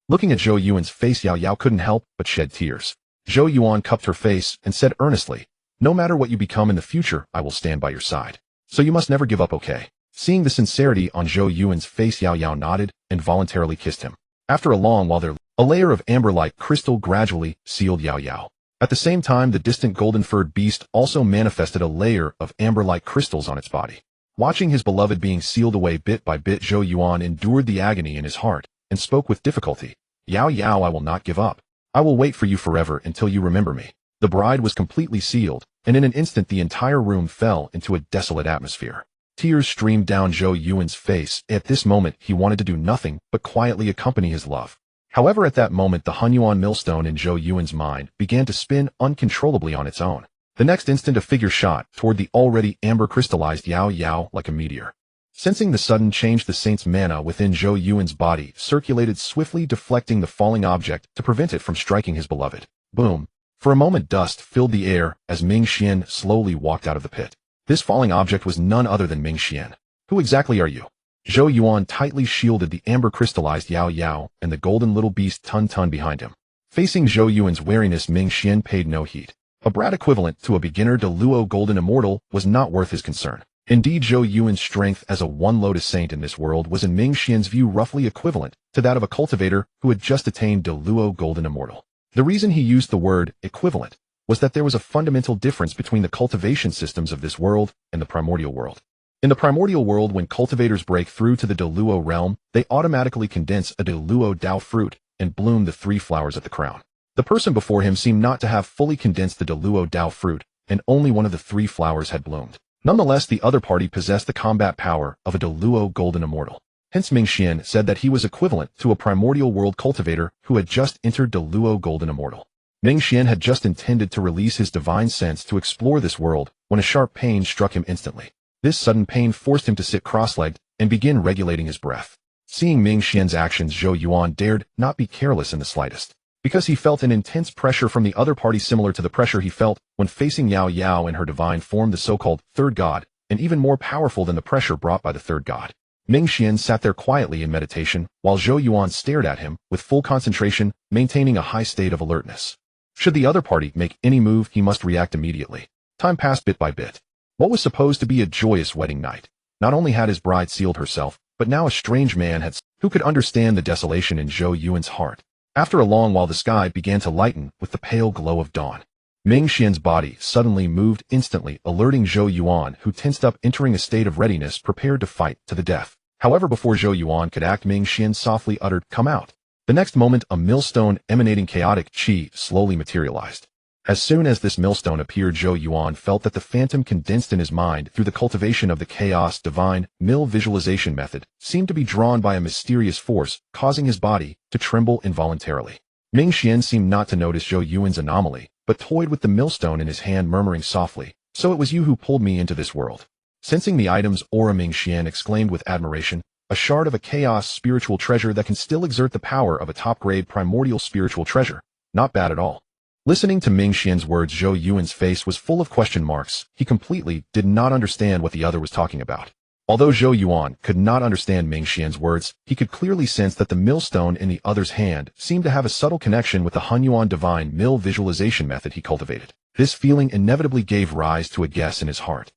Looking at Zhou Yuan's face, Yao Yao couldn't help but shed tears. Zhou Yuan cupped her face and said earnestly, "No matter what you become in the future, I will stand by your side. So you must never give up, okay?" Seeing the sincerity on Zhou Yuan's face, Yao Yao nodded and voluntarily kissed him. After a long while, a layer of amber-like crystal gradually sealed Yao Yao. At the same time, the distant golden-furred beast also manifested a layer of amber-like crystals on its body. Watching his beloved being sealed away bit by bit, Zhou Yuan endured the agony in his heart and spoke with difficulty, "Yao Yao, I will not give up. I will wait for you forever until you remember me." The bride was completely sealed, and in an instant the entire room fell into a desolate atmosphere. Tears streamed down Zhou Yuan's face. At this moment, he wanted to do nothing but quietly accompany his love. However, at that moment, the Hunyuan millstone in Zhou Yuan's mind began to spin uncontrollably on its own. The next instant, a figure shot toward the already amber-crystallized Yao Yao like a meteor. Sensing the sudden change, the saint's mana within Zhou Yuan's body circulated swiftly, deflecting the falling object to prevent it from striking his beloved. Boom! For a moment, dust filled the air as Minghe slowly walked out of the pit. This falling object was none other than Minghe. Who exactly are you? Zhou Yuan tightly shielded the amber-crystallized Yao Yao and the golden little beast Tun Tun behind him. Facing Zhou Yuan's wariness, Ming Xian paid no heed. A brat equivalent to a beginner Deluo golden immortal was not worth his concern. Indeed, Zhou Yuan's strength as a one lotus saint in this world was in Ming Xian's view roughly equivalent to that of a cultivator who had just attained Deluo golden immortal. The reason he used the word equivalent was that there was a fundamental difference between the cultivation systems of this world and the primordial world. In the primordial world, when cultivators break through to the Deluo realm, they automatically condense a Deluo Dao fruit and bloom the 3 flowers at the crown. The person before him seemed not to have fully condensed the Deluo Dao fruit, and only one of the 3 flowers had bloomed. Nonetheless, the other party possessed the combat power of a Deluo golden immortal. Hence Ming Xian said that he was equivalent to a primordial world cultivator who had just entered Deluo golden immortal. Ming Xian had just intended to release his divine sense to explore this world when a sharp pain struck him instantly. This sudden pain forced him to sit cross-legged and begin regulating his breath. Seeing Ming Xian's actions, Zhou Yuan dared not be careless in the slightest, because he felt an intense pressure from the other party similar to the pressure he felt when facing Yao Yao and her divine form, the so-called third god, and even more powerful than the pressure brought by the third god. Ming Xian sat there quietly in meditation, while Zhou Yuan stared at him with full concentration, maintaining a high state of alertness. Should the other party make any move, he must react immediately. Time passed bit by bit. What was supposed to be a joyous wedding night? Not only had his bride sealed herself, but now a strange man had who could understand the desolation in Zhou Yuan's heart. After a long while, the sky began to lighten with the pale glow of dawn. Ming Xian's body suddenly moved instantly, alerting Zhou Yuan, who tensed up, entering a state of readiness, prepared to fight to the death. However, before Zhou Yuan could act, Ming Xian softly uttered, "Come out." The next moment, a millstone emanating chaotic qi slowly materialized. As soon as this millstone appeared, Zhou Yuan felt that the phantom condensed in his mind through the cultivation of the chaos divine mill visualization method seemed to be drawn by a mysterious force, causing his body to tremble involuntarily. Ming Xian seemed not to notice Zhou Yuan's anomaly, but toyed with the millstone in his hand, murmuring softly, "So it was you who pulled me into this world." Sensing the item's aura, Ming Xian exclaimed with admiration, "A shard of a chaos spiritual treasure that can still exert the power of a top-grade primordial spiritual treasure. Not bad at all." Listening to Ming Xian's words, Zhou Yuan's face was full of question marks. He completely did not understand what the other was talking about. Although Zhou Yuan could not understand Ming Xian's words, he could clearly sense that the millstone in the other's hand seemed to have a subtle connection with the Hunyuan divine mill visualization method he cultivated. This feeling inevitably gave rise to a guess in his heart.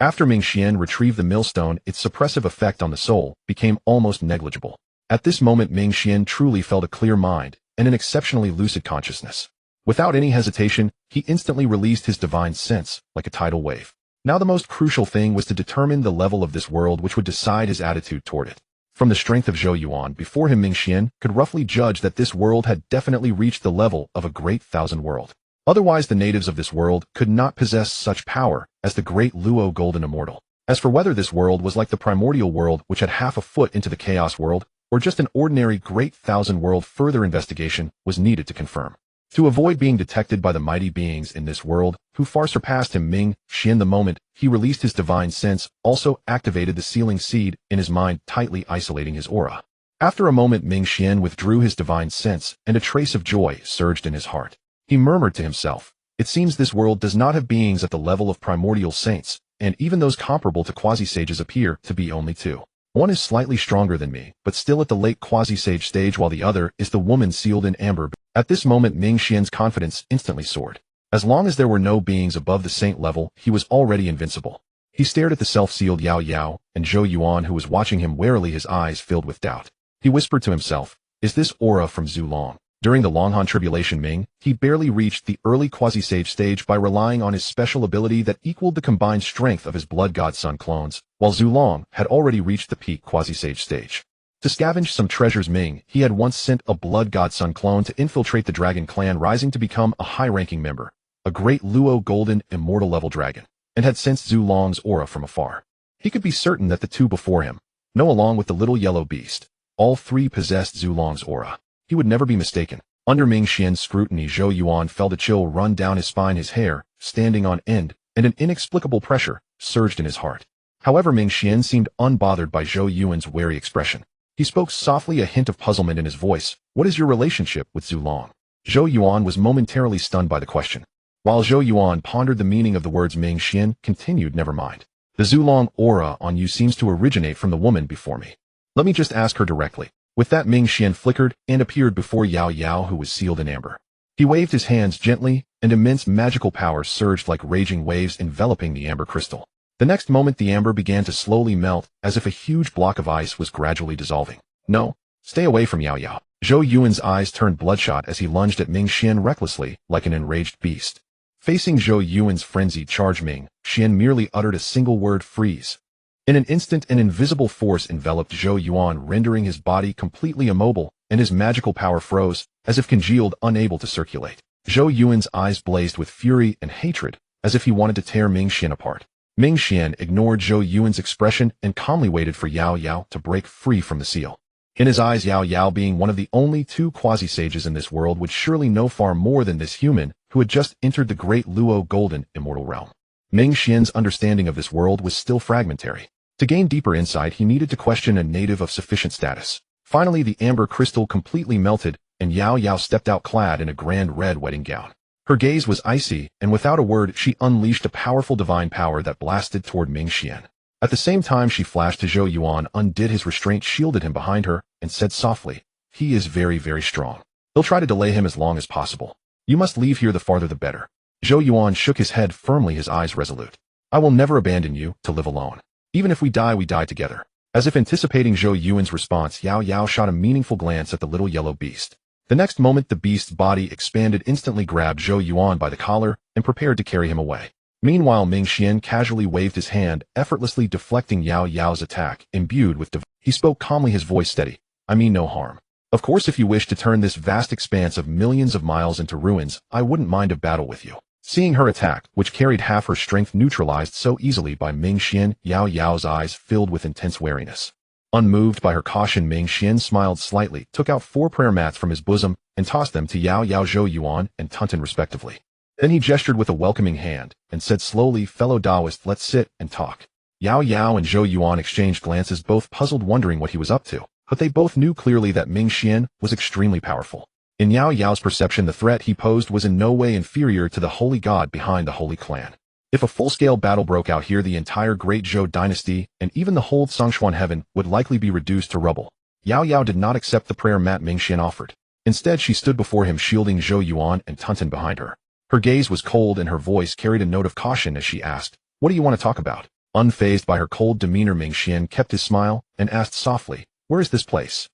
After Ming Xian retrieved the millstone, its suppressive effect on the soul became almost negligible. At this moment, Ming Xian truly felt a clear mind and an exceptionally lucid consciousness. Without any hesitation, he instantly released his divine sense, like a tidal wave. Now the most crucial thing was to determine the level of this world which would decide his attitude toward it. From the strength of Zhou Yuan before him, Ming Xian could roughly judge that this world had definitely reached the level of a great thousand world. Otherwise, the natives of this world could not possess such power as the great Luo golden immortal. As for whether this world was like the primordial world, which had half a foot into the chaos world, or just an ordinary great thousand world, further investigation was needed to confirm. To avoid being detected by the mighty beings in this world, who far surpassed him, Ming Xian, the moment he released his divine sense, also activated the sealing seed in his mind, tightly isolating his aura. After a moment, Ming Xian withdrew his divine sense, and a trace of joy surged in his heart. He murmured to himself, "It seems this world does not have beings at the level of primordial saints, and even those comparable to quasi-sages appear to be only 2. One is slightly stronger than me, but still at the late quasi-sage stage, while the other is the woman sealed in amber." At this moment, Ming Xian's confidence instantly soared. As long as there were no beings above the saint level, he was already invincible. He stared at the self-sealed Yao Yao and Zhou Yuan, who was watching him warily, his eyes filled with doubt. He whispered to himself, "Is this aura from Zulong?" During the Longhan tribulation, Ming, he barely reached the early quasi-sage stage by relying on his special ability that equaled the combined strength of his blood god son clones, while Zulong had already reached the peak quasi-sage stage. To scavenge some treasures, Ming, he had once sent a blood god son clone to infiltrate the dragon clan, rising to become a high-ranking member, a great Luo golden immortal level dragon, and had sensed Zulong's aura from afar. He could be certain that the 2 before him, no, along with the little yellow beast, all 3 possessed Zulong's aura. He would never be mistaken. Under Ming Xian's scrutiny, Zhou Yuan felt a chill run down his spine, his hair standing on end, and an inexplicable pressure surged in his heart. However, Ming Xian seemed unbothered by Zhou Yuan's wary expression. He spoke softly, a hint of puzzlement in his voice. "What is your relationship with Zulong?" Zhou Yuan was momentarily stunned by the question. While Zhou Yuan pondered the meaning of the words, Ming Xian continued, "Never mind. The Zulong aura on you seems to originate from the woman before me. Let me just ask her directly. With that, Ming Xian flickered and appeared before Yao Yao, who was sealed in amber. He waved his hands gently, and immense magical power surged like raging waves enveloping the amber crystal. The next moment the amber began to slowly melt, as if a huge block of ice was gradually dissolving. No, stay away from Yao Yao. Zhou Yuan's eyes turned bloodshot as he lunged at Ming Xian recklessly, like an enraged beast. Facing Zhou Yuan's frenzied charge, Ming Xian merely uttered a single word: freeze. In an instant, an invisible force enveloped Zhou Yuan, rendering his body completely immobile, and his magical power froze, as if congealed, unable to circulate. Zhou Yuan's eyes blazed with fury and hatred, as if he wanted to tear Ming Xian apart. Ming Xian ignored Zhou Yuan's expression and calmly waited for Yao Yao to break free from the seal. In his eyes, Yao Yao, being one of the only two quasi-sages in this world, would surely know far more than this human who had just entered the great Luo golden immortal realm. Ming Xian's understanding of this world was still fragmentary. To gain deeper insight, he needed to question a native of sufficient status. Finally, the amber crystal completely melted, and Yao Yao stepped out clad in a grand red wedding gown. Her gaze was icy, and without a word, she unleashed a powerful divine power that blasted toward Ming Xian. At the same time, she flashed to Zhou Yuan, undid his restraint, shielded him behind her, and said softly, "He is very, very strong. They'll try to delay him as long as possible. You must leave here, the farther the better." Zhou Yuan shook his head firmly, his eyes resolute. "I will never abandon you to live alone. Even if we die together." As if anticipating Zhou Yuan's response, Yao Yao shot a meaningful glance at the little yellow beast. The next moment, the beast's body expanded, instantly grabbed Zhou Yuan by the collar, and prepared to carry him away. Meanwhile, Ming Xian casually waved his hand, effortlessly deflecting Yao Yao's attack, imbued with he spoke calmly, his voice steady. "I mean no harm. Of course, if you wish to turn this vast expanse of millions of miles into ruins, I wouldn't mind a battle with you." Seeing her attack, which carried half her strength, neutralized so easily by Ming Xian, Yao Yao's eyes filled with intense wariness. Unmoved by her caution, Ming Xian smiled slightly, took out 4 prayer mats from his bosom, and tossed them to Yao Yao, Zhou Yuan, and Tunten respectively. Then he gestured with a welcoming hand, and said slowly, "Fellow Taoist, let's sit and talk." Yao Yao and Zhou Yuan exchanged glances, both puzzled, wondering what he was up to, but they both knew clearly that Ming Xian was extremely powerful. In Yao Yao's perception, the threat he posed was in no way inferior to the holy god behind the holy clan. If a full-scale battle broke out here, the entire great Zhou dynasty and even the whole Songshuan heaven would likely be reduced to rubble. Yao Yao did not accept the prayer mat Ming Xian offered. Instead, she stood before him, shielding Zhou Yuan and Tunten behind her. Her gaze was cold, and her voice carried a note of caution as she asked, "What do you want to talk about?" Unfazed by her cold demeanor, Ming Xian kept his smile and asked softly, "Where is this place?"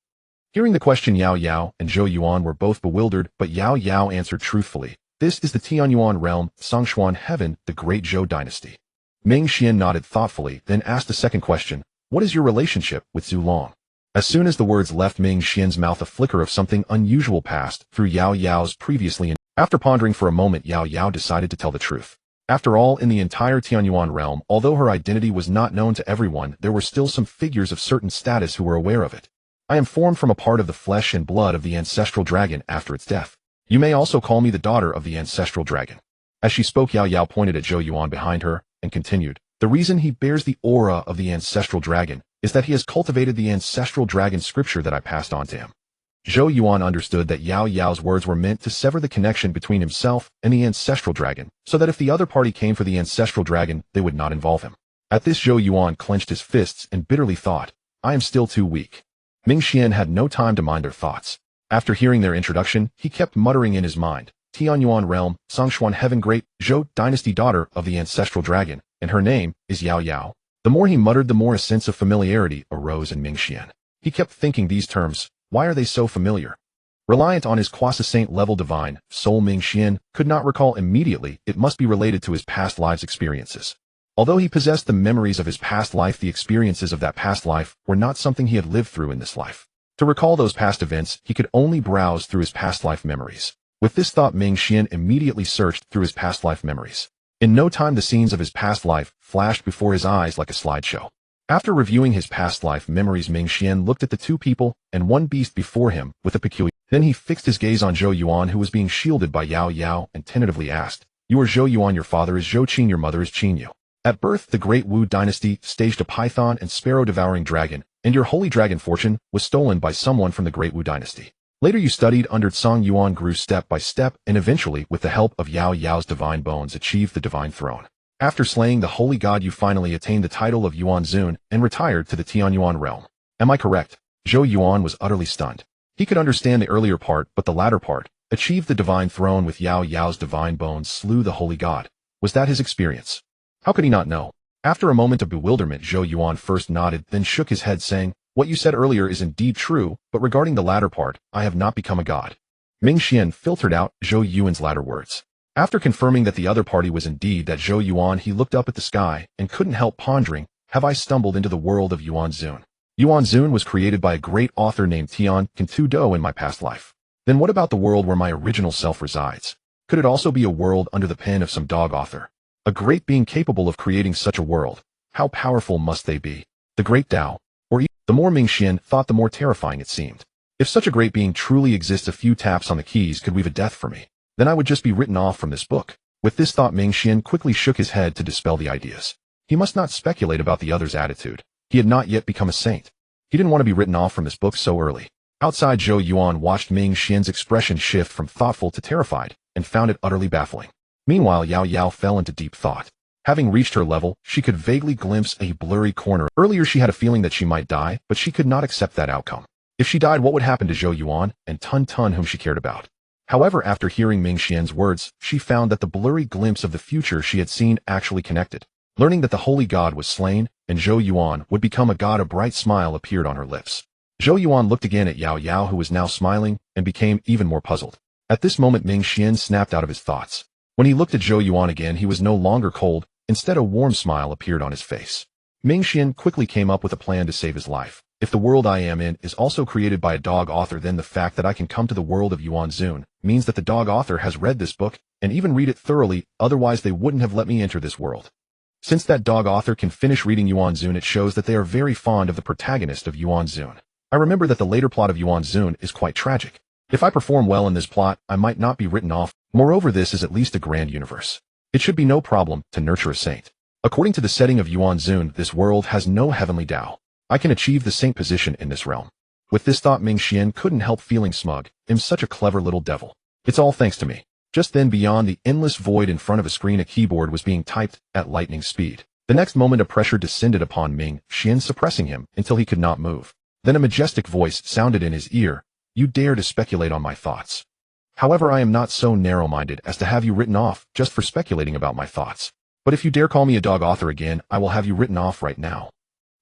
Hearing the question, Yao Yao and Zhou Yuan were both bewildered, but Yao Yao answered truthfully, "This is the Tianyuan realm, Songshuan heaven, the great Zhou dynasty." Ming Xian nodded thoughtfully, then asked a second question, "What is your relationship with Zulong?" As soon as the words left Ming Xian's mouth, a flicker of something unusual passed through Yao Yao's previously. After pondering for a moment, Yao Yao decided to tell the truth. After all, in the entire Tianyuan realm, although her identity was not known to everyone, there were still some figures of certain status who were aware of it. "I am formed from a part of the flesh and blood of the ancestral dragon after its death. You may also call me the daughter of the ancestral dragon." As she spoke, Yao Yao pointed at Zhou Yuan behind her and continued, "The reason he bears the aura of the ancestral dragon is that he has cultivated the ancestral dragon scripture that I passed on to him." Zhou Yuan understood that Yao Yao's words were meant to sever the connection between himself and the ancestral dragon, so that if the other party came for the ancestral dragon, they would not involve him. At this, Zhou Yuan clenched his fists and bitterly thought, "I am still too weak." Ming Xian had no time to mind their thoughts. After hearing their introduction, he kept muttering in his mind, "Tianyuan realm, Songshuan heaven, great Zhou dynasty, daughter of the ancestral dragon, and her name is Yao Yao." The more he muttered, the more a sense of familiarity arose in Ming Xian. He kept thinking these terms, why are they so familiar? Reliant on his quasi-saint level divine soul, Ming Xian could not recall immediately. It must be related to his past lives' experiences. Although he possessed the memories of his past life, the experiences of that past life were not something he had lived through in this life. To recall those past events, he could only browse through his past life memories. With this thought, Ming Xian immediately searched through his past life memories. In no time, the scenes of his past life flashed before his eyes like a slideshow. After reviewing his past life memories, Ming Xian looked at the two people and one beast before him with a peculiar. Then he fixed his gaze on Zhou Yuan, who was being shielded by Yao Yao, and tentatively asked, "You are Zhou Yuan, your father is Zhou Qin, your mother is Qin Yu. At birth, the great Wu dynasty staged a python and sparrow-devouring dragon, and your holy dragon fortune was stolen by someone from the great Wu dynasty. Later you studied under Song Yuan, grew step by step, and eventually, with the help of Yao Yao's divine bones, achieved the divine throne. After slaying the holy god you finally attained the title of Yuan Zun and retired to the Tianyuan realm. Am I correct? Zhou Yuan was utterly stunned. He could understand the earlier part, but the latter part, achieved the divine throne with Yao Yao's divine bones, slew the holy god. Was that his experience? How could he not know? After a moment of bewilderment, Zhou Yuan first nodded, then shook his head saying, what you said earlier is indeed true, but regarding the latter part, I have not become a god. Minghe filtered out Zhou Yuan's latter words. After confirming that the other party was indeed that Zhou Yuan, he looked up at the sky and couldn't help pondering, have I stumbled into the world of Yuan Zun? Yuan Zun was created by a great author named Tian Cantu Do in my past life. Then what about the world where my original self resides? Could it also be a world under the pen of some dog author? A great being capable of creating such a world. How powerful must they be? The great Dao. Or even, the more Minghe thought, the more terrifying it seemed. If such a great being truly exists, a few taps on the keys could weave a death for me. Then I would just be written off from this book. With this thought, Minghe quickly shook his head to dispel the ideas. He must not speculate about the other's attitude. He had not yet become a saint. He didn't want to be written off from this book so early. Outside, Zhou Yuan watched Minghe's expression shift from thoughtful to terrified, and found it utterly baffling. Meanwhile, Yao Yao fell into deep thought. Having reached her level, she could vaguely glimpse a blurry corner. Earlier she had a feeling that she might die, but she could not accept that outcome. If she died, what would happen to Zhou Yuan and Tun Tun, whom she cared about? However, after hearing Minghe's words, she found that the blurry glimpse of the future she had seen actually connected. Learning that the holy god was slain, and Zhou Yuan would become a god, a bright smile appeared on her lips. Zhou Yuan looked again at Yao Yao, who was now smiling, and became even more puzzled. At this moment, Minghe snapped out of his thoughts. When he looked at Zhou Yuan again, he was no longer cold. Instead, a warm smile appeared on his face. Minghe quickly came up with a plan to save his life. If the world I am in is also created by a dog author, then the fact that I can come to the world of Yuan Zun means that the dog author has read this book, and even read it thoroughly, otherwise they wouldn't have let me enter this world. Since that dog author can finish reading Yuan Zun, it shows that they are very fond of the protagonist of Yuan Zun. I remember that the later plot of Yuan Zun is quite tragic. If I perform well in this plot, I might not be written off. Moreover, this is at least a grand universe. It should be no problem to nurture a saint. According to the setting of Yuan Zun, this world has no Heavenly Dao. I can achieve the saint position in this realm. With this thought, Minghe couldn't help feeling smug. I'm such a clever little devil. It's all thanks to me. Just then, beyond the endless void in front of a screen, a keyboard was being typed at lightning speed. The next moment, a pressure descended upon Minghe, suppressing him until he could not move. Then a majestic voice sounded in his ear. You dare to speculate on my thoughts. However, I am not so narrow-minded as to have you written off just for speculating about my thoughts. But if you dare call me a dog author again, I will have you written off right now.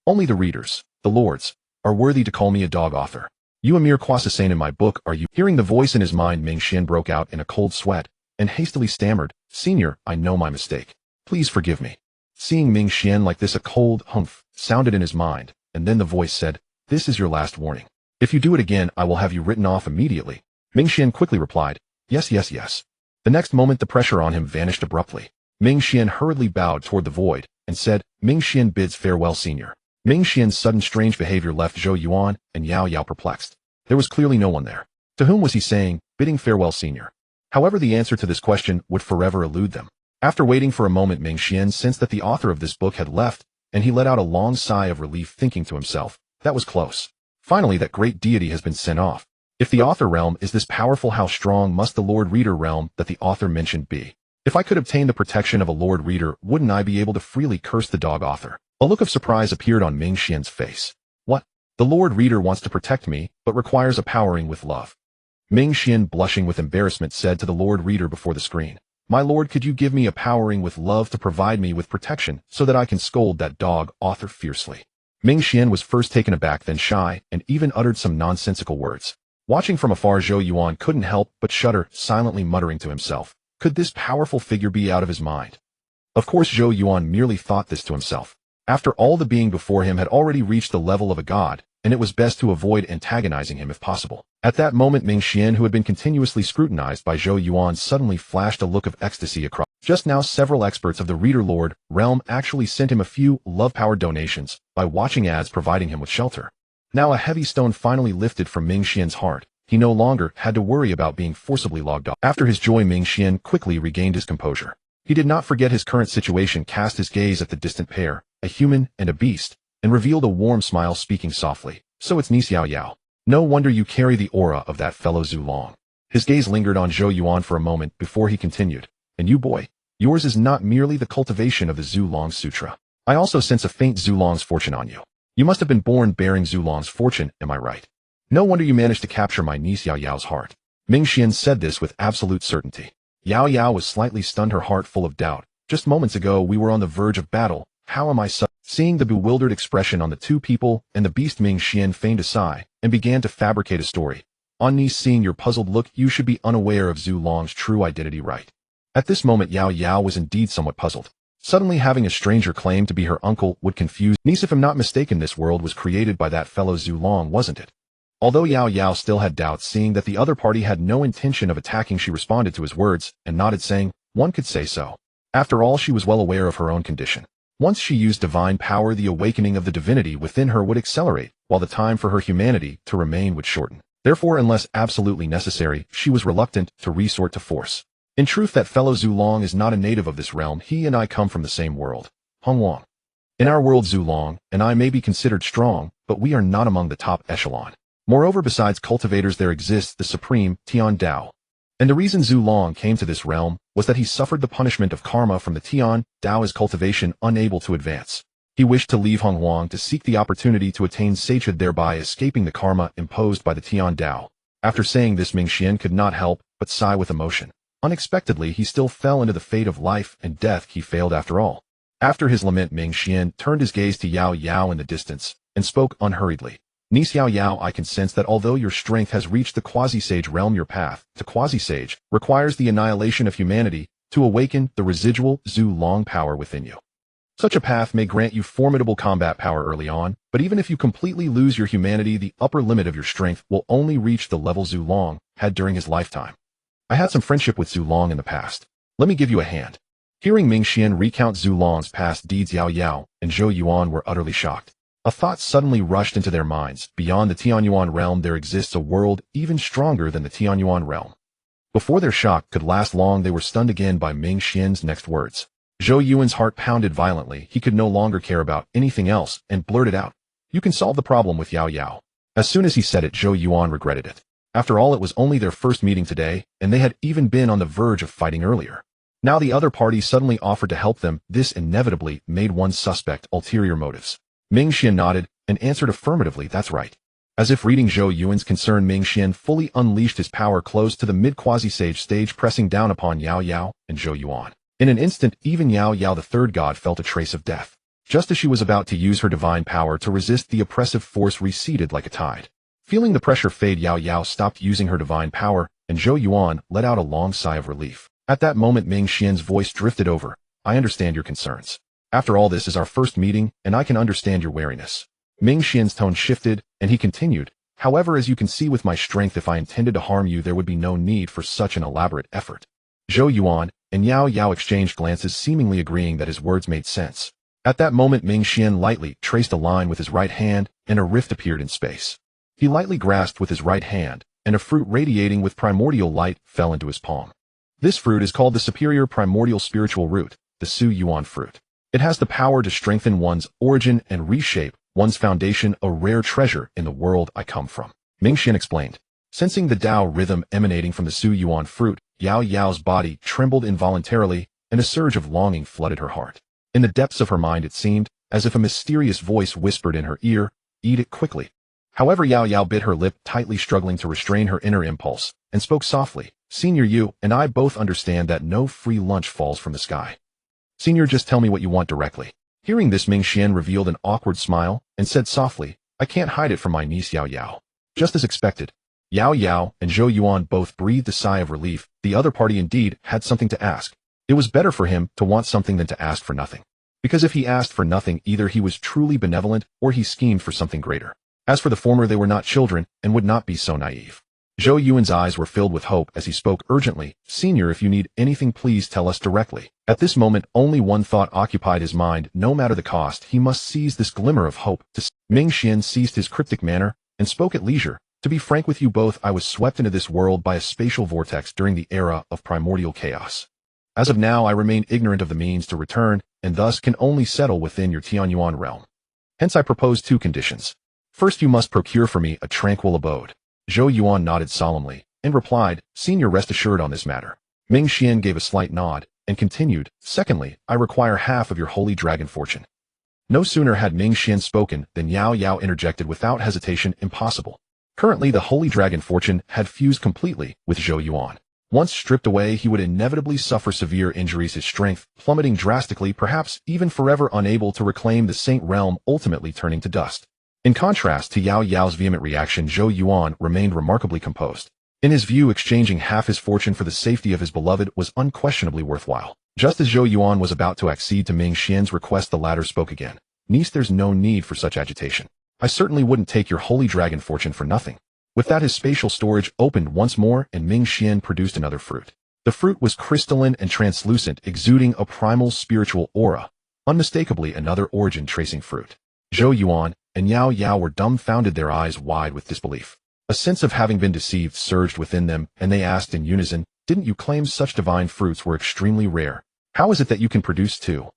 Only the readers, the lords, are worthy to call me a dog author. You a mere quasi-saint in my book, are you? Hearing the voice in his mind, Minghe broke out in a cold sweat and hastily stammered, Senior, I know my mistake. Please forgive me. Seeing Minghe like this, a cold humph sounded in his mind, and then the voice said, This is your last warning. If you do it again, I will have you written off immediately. Minghe quickly replied, Yes, yes, yes. The next moment, the pressure on him vanished abruptly. Minghe hurriedly bowed toward the void and said, Minghe bids farewell, Senior. Minghe's sudden strange behavior left Zhou Yuan and Yao Yao perplexed. There was clearly no one there. To whom was he saying, bidding farewell, Senior? However, the answer to this question would forever elude them. After waiting for a moment, Minghe sensed that the author of this book had left, and he let out a long sigh of relief, thinking to himself, that was close. Finally, that great deity has been sent off. If the author realm is this powerful, how strong must the Lord Reader realm that the author mentioned be? If I could obtain the protection of a Lord Reader, wouldn't I be able to freely curse the dog author? A look of surprise appeared on Minghe's face. What? The Lord Reader wants to protect me, but requires a powering with love. Minghe, blushing with embarrassment, said to the Lord Reader before the screen, My lord, could you give me a powering with love to provide me with protection so that I can scold that dog author fiercely? Minghe was first taken aback, then shy, and even uttered some nonsensical words. Watching from afar, Zhou Yuan couldn't help but shudder, silently muttering to himself, could this powerful figure be out of his mind? Of course, Zhou Yuan merely thought this to himself. After all, the being before him had already reached the level of a god, and it was best to avoid antagonizing him if possible. At that moment, Minghe, who had been continuously scrutinized by Zhou Yuan, suddenly flashed a look of ecstasy across. Just now, several experts of the Reader Lord realm actually sent him a few love-powered donations by watching ads, providing him with shelter. Now a heavy stone finally lifted from Minghe's heart. He no longer had to worry about being forcibly logged off. After his joy, Minghe quickly regained his composure. He did not forget his current situation, cast his gaze at the distant pair, a human and a beast, and revealed a warm smile, speaking softly, So it's niece Yao Yao. No wonder you carry the aura of that fellow Zhu Long. His gaze lingered on Zhou Yuan for a moment before he continued, And you, boy, Yours is not merely the cultivation of the Zulong Sutra. I also sense a faint Zulong's fortune on you. You must have been born bearing Zulong's fortune, am I right? No wonder you managed to capture my niece Yao Yao's heart. Minghe said this with absolute certainty. Yao Yao was slightly stunned, her heart full of doubt. Just moments ago we were on the verge of battle. How am I so? Seeing the bewildered expression on the two people and the beast, Minghe feigned a sigh and began to fabricate a story. On niece, seeing your puzzled look, you should be unaware of Zulong's true identity, right? At this moment Yao Yao was indeed somewhat puzzled. Suddenly having a stranger claim to be her uncle would confuse niece. If I'm not mistaken, this world was created by that fellow Zulong, wasn't it? Although Yao Yao still had doubts, seeing that the other party had no intention of attacking, she responded to his words and nodded, saying, one could say so. After all, she was well aware of her own condition. Once she used divine power, the awakening of the divinity within her would accelerate, while the time for her humanity to remain would shorten. Therefore, unless absolutely necessary, she was reluctant to resort to force. In truth, that fellow Zulong is not a native of this realm. He and I come from the same world. Hongwang. In our world, Zulong and I may be considered strong, but we are not among the top echelon. Moreover, besides cultivators, there exists the supreme Tian Dao. And the reason Zulong came to this realm was that he suffered the punishment of karma from the Tian Dao as cultivation, unable to advance. He wished to leave Hongwang to seek the opportunity to attain sainthood, thereby escaping the karma imposed by the Tian Dao. After saying this, Minghe could not help but sigh with emotion. Unexpectedly, he still fell into the fate of life and death. He failed after all. After his lament, Minghe turned his gaze to Yao Yao in the distance and spoke unhurriedly. Niece Yao Yao, I can sense that although your strength has reached the quasi-sage realm, your path to quasi-sage requires the annihilation of humanity to awaken the residual Zulong power within you. Such a path may grant you formidable combat power early on, but even if you completely lose your humanity, the upper limit of your strength will only reach the level Zulong had during his lifetime. I had some friendship with Zulong in the past. Let me give you a hand. Hearing Minghe recount Zulong's past deeds, Yao Yao and Zhou Yuan were utterly shocked. A thought suddenly rushed into their minds. Beyond the Tianyuan realm there exists a world even stronger than the Tianyuan realm. Before their shock could last long, they were stunned again by Minghe's next words. Zhou Yuan's heart pounded violently. He could no longer care about anything else and blurted out, you can solve the problem with Yao Yao. As soon as he said it, Zhou Yuan regretted it. After all, it was only their first meeting today, and they had even been on the verge of fighting earlier. Now the other party suddenly offered to help them. This inevitably made one suspect ulterior motives. Minghe nodded and answered affirmatively, that's right. As if reading Zhou Yuan's concern, Minghe fully unleashed his power close to the mid-quasi-sage stage, pressing down upon Yao Yao and Zhou Yuan. In an instant, even Yao Yao, the third god, felt a trace of death. Just as she was about to use her divine power to resist, the oppressive force receded like a tide. Feeling the pressure fade, Yao Yao stopped using her divine power, and Zhou Yuan let out a long sigh of relief. At that moment, Minghe's voice drifted over. I understand your concerns. After all, this is our first meeting, and I can understand your wariness. Minghe's tone shifted, and he continued, however, as you can see with my strength, if I intended to harm you, there would be no need for such an elaborate effort. Zhou Yuan and Yao Yao exchanged glances, seemingly agreeing that his words made sense. At that moment, Minghe lightly traced a line with his right hand, and a rift appeared in space. He lightly grasped with his right hand, and a fruit radiating with primordial light fell into his palm. This fruit is called the superior primordial spiritual root, the Su Yuan fruit. It has the power to strengthen one's origin and reshape one's foundation, a rare treasure in the world I come from. Minghe explained. Sensing the Dao rhythm emanating from the Su Yuan fruit, Yao Yao's body trembled involuntarily, and a surge of longing flooded her heart. In the depths of her mind, it seemed as if a mysterious voice whispered in her ear, eat it quickly. However, Yao Yao bit her lip tightly, struggling to restrain her inner impulse, and spoke softly, Senior, you and I both understand that no free lunch falls from the sky. Senior, just tell me what you want directly. Hearing this, Minghe revealed an awkward smile and said softly, I can't hide it from my niece Yao Yao. Just as expected, Yao Yao and Zhou Yuan both breathed a sigh of relief. The other party indeed had something to ask. It was better for him to want something than to ask for nothing. Because if he asked for nothing, either he was truly benevolent or he schemed for something greater. As for the former, they were not children and would not be so naive. Zhou Yuan's eyes were filled with hope as he spoke urgently, Senior, if you need anything, please tell us directly. At this moment, only one thought occupied his mind. No matter the cost, he must seize this glimmer of hope. Minghe ceased his cryptic manner and spoke at leisure. To be frank with you both, I was swept into this world by a spatial vortex during the era of primordial chaos. As of now, I remain ignorant of the means to return, and thus can only settle within your Tianyuan realm. Hence I propose two conditions. First, you must procure for me a tranquil abode. Zhou Yuan nodded solemnly, and replied, Senior, rest assured on this matter. Minghe gave a slight nod, and continued, "Secondly, I require half of your holy dragon fortune." No sooner had Minghe spoken than Yao Yao interjected without hesitation, "Impossible." Currently, the holy dragon fortune had fused completely with Zhou Yuan. Once stripped away, he would inevitably suffer severe injuries, his strength plummeting drastically, perhaps even forever unable to reclaim the saint realm, ultimately turning to dust. In contrast to Yao Yao's vehement reaction, Zhou Yuan remained remarkably composed. In his view, exchanging half his fortune for the safety of his beloved was unquestionably worthwhile. Just as Zhou Yuan was about to accede to Minghe's request, the latter spoke again. "Niece, there's no need for such agitation. I certainly wouldn't take your holy dragon fortune for nothing." With that, his spatial storage opened once more, and Minghe produced another fruit. The fruit was crystalline and translucent, exuding a primal spiritual aura, unmistakably another origin-tracing fruit. Zhou Yuan and Yao Yao were dumbfounded, their eyes wide with disbelief. A sense of having been deceived surged within them, and they asked in unison, "Didn't you claim such divine fruits were extremely rare? How is it that you can produce two?"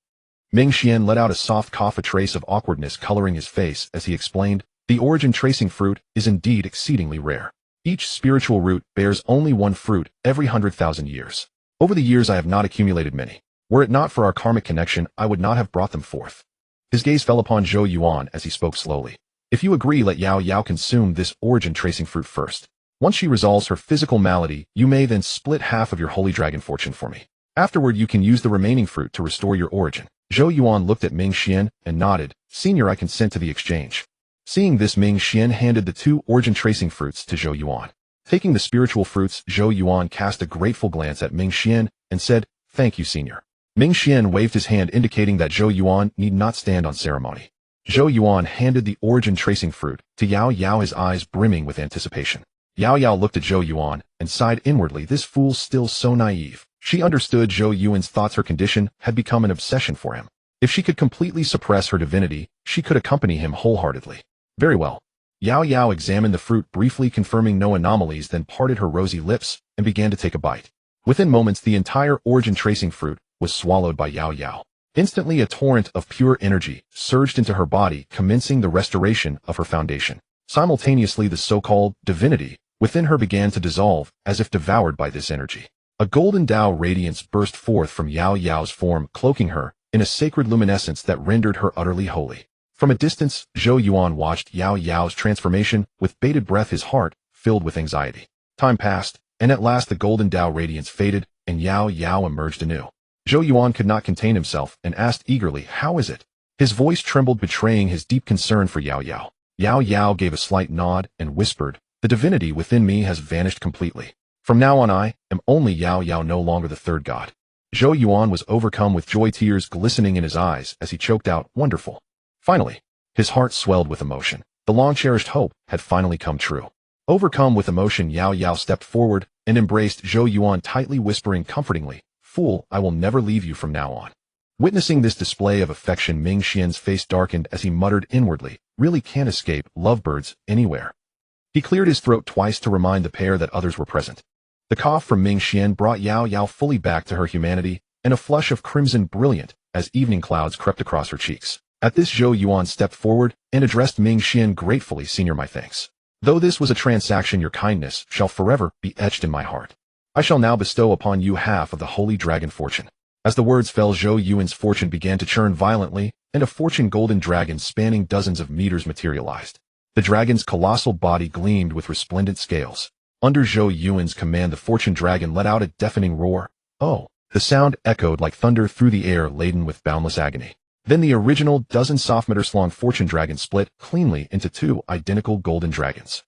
Minghe let out a soft cough, a trace of awkwardness coloring his face as he explained, "The origin-tracing fruit is indeed exceedingly rare. Each spiritual root bears only one fruit every 100,000 years. Over the years I have not accumulated many. Were it not for our karmic connection, I would not have brought them forth." His gaze fell upon Zhou Yuan as he spoke slowly. "If you agree, let Yao Yao consume this origin-tracing fruit first. Once she resolves her physical malady, you may then split half of your holy dragon fortune for me. Afterward, you can use the remaining fruit to restore your origin." Zhou Yuan looked at Minghe and nodded. "Senior, I consent to the exchange." Seeing this, Minghe handed the two origin-tracing fruits to Zhou Yuan. Taking the spiritual fruits, Zhou Yuan cast a grateful glance at Minghe and said, "Thank you, senior." Minghe waved his hand, indicating that Zhou Yuan need not stand on ceremony. Zhou Yuan handed the origin-tracing fruit to Yao Yao, his eyes brimming with anticipation. Yao Yao looked at Zhou Yuan and sighed inwardly, "This fool's still so naive." She understood Zhou Yuan's thoughts. Her condition had become an obsession for him. If she could completely suppress her divinity, she could accompany him wholeheartedly. "Very well." Yao Yao examined the fruit briefly, confirming no anomalies, then parted her rosy lips and began to take a bite. Within moments, the entire origin-tracing fruit was swallowed by Yao Yao. Instantly, a torrent of pure energy surged into her body, commencing the restoration of her foundation. Simultaneously, the so-called divinity within her began to dissolve, as if devoured by this energy. A golden Dao radiance burst forth from Yao Yao's form, cloaking her in a sacred luminescence that rendered her utterly holy. From a distance, Zhou Yuan watched Yao Yao's transformation with bated breath, his heart filled with anxiety. Time passed, and at last the golden Dao radiance faded, and Yao Yao emerged anew. Zhou Yuan could not contain himself and asked eagerly, "How is it?" His voice trembled, betraying his deep concern for Yao Yao. Yao Yao gave a slight nod and whispered, "The divinity within me has vanished completely. From now on I am only Yao Yao, no longer the third god." Zhou Yuan was overcome with joy, tears glistening in his eyes as he choked out, "Wonderful." Finally, his heart swelled with emotion. The long-cherished hope had finally come true. Overcome with emotion, Yao Yao stepped forward and embraced Zhou Yuan tightly, whispering comfortingly, "Fool, I will never leave you from now on." Witnessing this display of affection, Minghe's face darkened as he muttered inwardly, "Really can't escape lovebirds anywhere." He cleared his throat twice to remind the pair that others were present. The cough from Minghe brought Yao Yao fully back to her humanity, and a flush of crimson brilliant as evening clouds crept across her cheeks. At this, Zhou Yuan stepped forward and addressed Minghe gratefully, "Senior, my thanks. Though this was a transaction, your kindness shall forever be etched in my heart. I shall now bestow upon you half of the holy dragon fortune." As the words fell, Zhou Yuan's fortune began to churn violently, and a fortune golden dragon spanning dozens of meters materialized. The dragon's colossal body gleamed with resplendent scales. Under Zhou Yuan's command, the fortune dragon let out a deafening roar. "Oh!" The sound echoed like thunder through the air, laden with boundless agony. Then the original dozen soft-meters-long fortune dragon split cleanly into two identical golden dragons.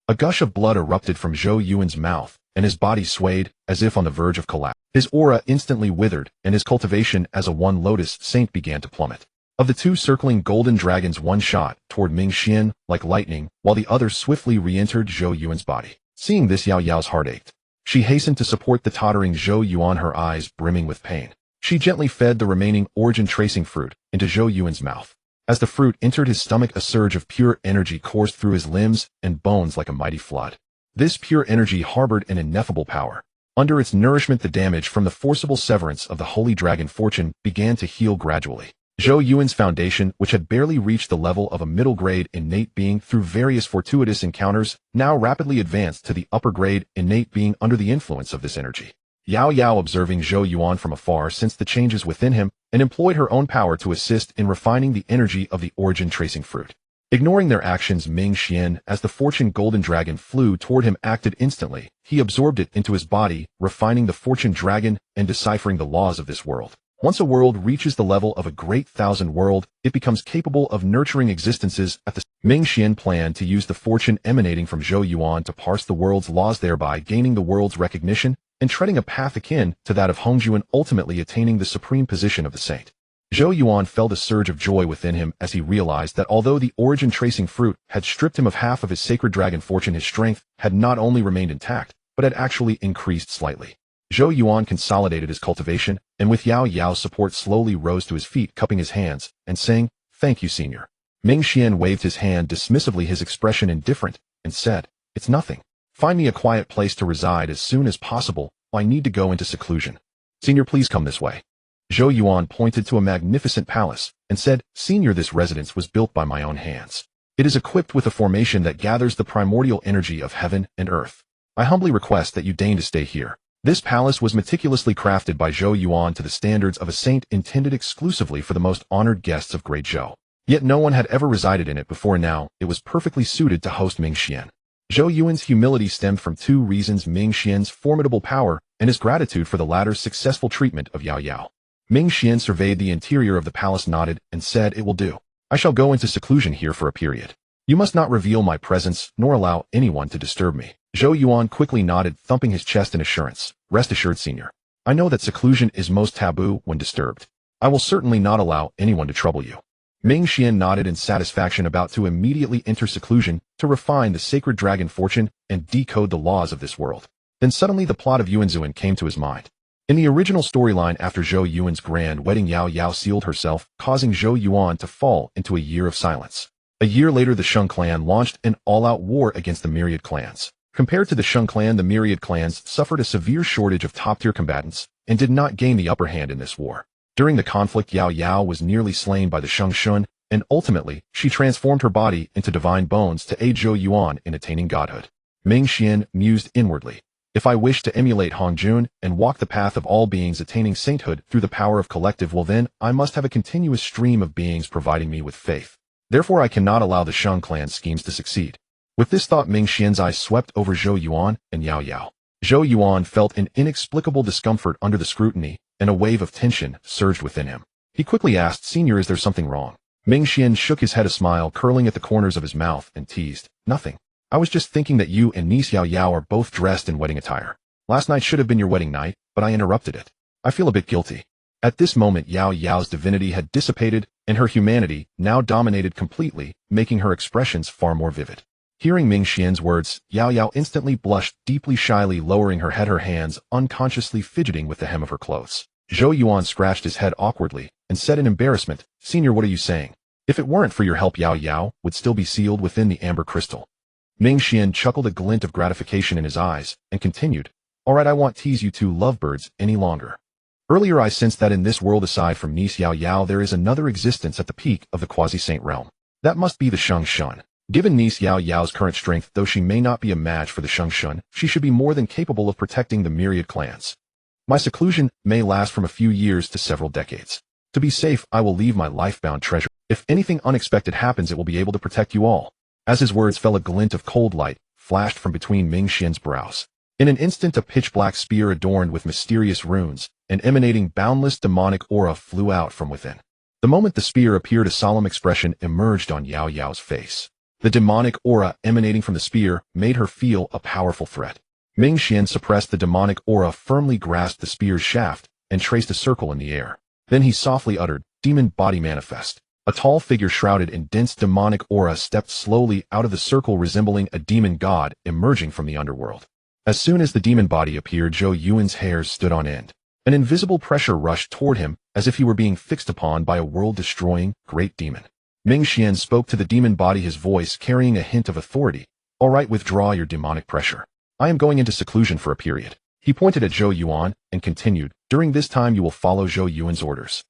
A gush of blood erupted from Zhou Yuan's mouth, and his body swayed as if on the verge of collapse. His aura instantly withered, and his cultivation as a one lotus saint began to plummet. Of the two circling golden dragons, one shot toward Minghe like lightning, while the other swiftly re-entered Zhou Yuan's body. Seeing this, Yao Yao's heart ached. She hastened to support the tottering Zhou Yuan, her eyes brimming with pain. She gently fed the remaining origin-tracing fruit into Zhou Yuan's mouth. As the fruit entered his stomach, a surge of pure energy coursed through his limbs and bones like a mighty flood. This pure energy harbored an ineffable power. Under its nourishment, the damage from the forcible severance of the holy dragon fortune began to heal gradually. Zhou Yuan's foundation, which had barely reached the level of a middle-grade innate being through various fortuitous encounters, now rapidly advanced to the upper-grade innate being under the influence of this energy. Yao Yao, observing Zhou Yuan from afar, sensed the changes within him and employed her own power to assist in refining the energy of the origin-tracing fruit. Ignoring their actions, Minghe, as the fortune golden dragon flew toward him, acted instantly. He absorbed it into his body, refining the fortune dragon and deciphering the laws of this world. Once a world reaches the level of a great thousand world, it becomes capable of nurturing existences at the Minghe planned to use the fortune emanating from Zhou Yuan to parse the world's laws, thereby gaining the world's recognition and treading a path akin to that of Hongjuan, ultimately attaining the supreme position of the saint. Zhou Yuan felt a surge of joy within him as he realized that although the origin-tracing fruit had stripped him of half of his sacred dragon fortune, his strength had not only remained intact, but had actually increased slightly. Zhou Yuan consolidated his cultivation, and with Yao Yao's support slowly rose to his feet, cupping his hands and saying, "Thank you, senior." Minghe waved his hand dismissively, his expression indifferent, and said, "It's nothing. Find me a quiet place to reside as soon as possible. I need to go into seclusion. Senior, please come this way." Zhou Yuan pointed to a magnificent palace and said, "Senior, this residence was built by my own hands. It is equipped with a formation that gathers the primordial energy of heaven and earth. I humbly request that you deign to stay here." This palace was meticulously crafted by Zhou Yuan to the standards of a saint, intended exclusively for the most honored guests of Great Zhou. Yet no one had ever resided in it before. Now, it was perfectly suited to host Minghe. Zhou Yuan's humility stemmed from two reasons: Minghe's formidable power and his gratitude for the latter's successful treatment of Yao Yao. Minghe surveyed the interior of the palace, nodded, and said, "It will do. I shall go into seclusion here for a period. You must not reveal my presence, nor allow anyone to disturb me." Zhou Yuan quickly nodded, thumping his chest in assurance. "Rest assured, senior. I know that seclusion is most taboo when disturbed. I will certainly not allow anyone to trouble you." Minghe nodded in satisfaction, about to immediately enter seclusion to refine the sacred dragon fortune and decode the laws of this world. Then suddenly the plot of Yuanzuan came to his mind. In the original storyline, after Zhou Yuan's grand wedding, Yao Yao sealed herself, causing Zhou Yuan to fall into a year of silence. A year later, the Shang clan launched an all-out war against the myriad clans. Compared to the Shang clan, the myriad clans suffered a severe shortage of top-tier combatants and did not gain the upper hand in this war. During the conflict, Yao Yao was nearly slain by the Shang Shun, and ultimately, she transformed her body into divine bones to aid Zhou Yuan in attaining godhood. Minghe mused inwardly. If I wish to emulate Hongjun and walk the path of all beings attaining sainthood through the power of collective, well then, I must have a continuous stream of beings providing me with faith. Therefore I cannot allow the Shang clan's schemes to succeed. With this thought, Minghe's eyes swept over Zhou Yuan and Yao Yao. Zhou Yuan felt an inexplicable discomfort under the scrutiny, and a wave of tension surged within him. He quickly asked, "Senior, is there something wrong?" Minghe shook his head, a smile curling at the corners of his mouth, and teased, "Nothing. I was just thinking that you and niece Yao Yao are both dressed in wedding attire. Last night should have been your wedding night, but I interrupted it. I feel a bit guilty." At this moment, Yao Yao's divinity had dissipated, and her humanity now dominated completely, making her expressions far more vivid. Hearing Minghe's words, Yao Yao instantly blushed deeply, shyly lowering her head, her hands unconsciously fidgeting with the hem of her clothes. Zhou Yuan scratched his head awkwardly and said in embarrassment, "Senior, what are you saying? If it weren't for your help, Yao Yao would still be sealed within the amber crystal." Minghe chuckled, a glint of gratification in his eyes, and continued, "All right, I won't tease you two lovebirds any longer. Earlier I sensed that in this world, aside from niece Yao Yao, there is another existence at the peak of the quasi-saint realm. That must be the Shang Shun. Given niece Yao Yao's current strength, though she may not be a match for the Shang Shun, she should be more than capable of protecting the myriad clans. My seclusion may last from a few years to several decades. To be safe, I will leave my life-bound treasure. If anything unexpected happens, it will be able to protect you all." As his words fell, a glint of cold light flashed from between Minghe's brows. In an instant, a pitch-black spear adorned with mysterious runes and emanating boundless demonic aura flew out from within. The moment the spear appeared, a solemn expression emerged on Yao Yao's face. The demonic aura emanating from the spear made her feel a powerful threat. Minghe suppressed the demonic aura, firmly grasped the spear's shaft, and traced a circle in the air. Then he softly uttered, "Demon body manifest." A tall figure shrouded in dense demonic aura stepped slowly out of the circle, resembling a demon god emerging from the underworld. As soon as the demon body appeared, Zhou Yuan's hairs stood on end. An invisible pressure rushed toward him, as if he were being fixed upon by a world-destroying great demon. Minghe spoke to the demon body, his voice carrying a hint of authority. "All right, withdraw your demonic pressure. I am going into seclusion for a period." He pointed at Zhou Yuan and continued, "During this time you will follow Zhou Yuan's orders."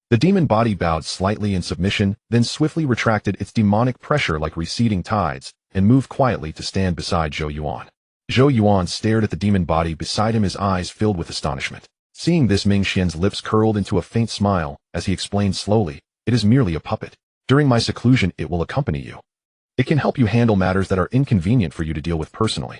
The demon body bowed slightly in submission, then swiftly retracted its demonic pressure like receding tides, and moved quietly to stand beside Zhou Yuan. Zhou Yuan stared at the demon body beside him, his eyes filled with astonishment. Seeing this, Ming Xian's lips curled into a faint smile as he explained slowly, "It is merely a puppet. During my seclusion, it will accompany you. It can help you handle matters that are inconvenient for you to deal with personally."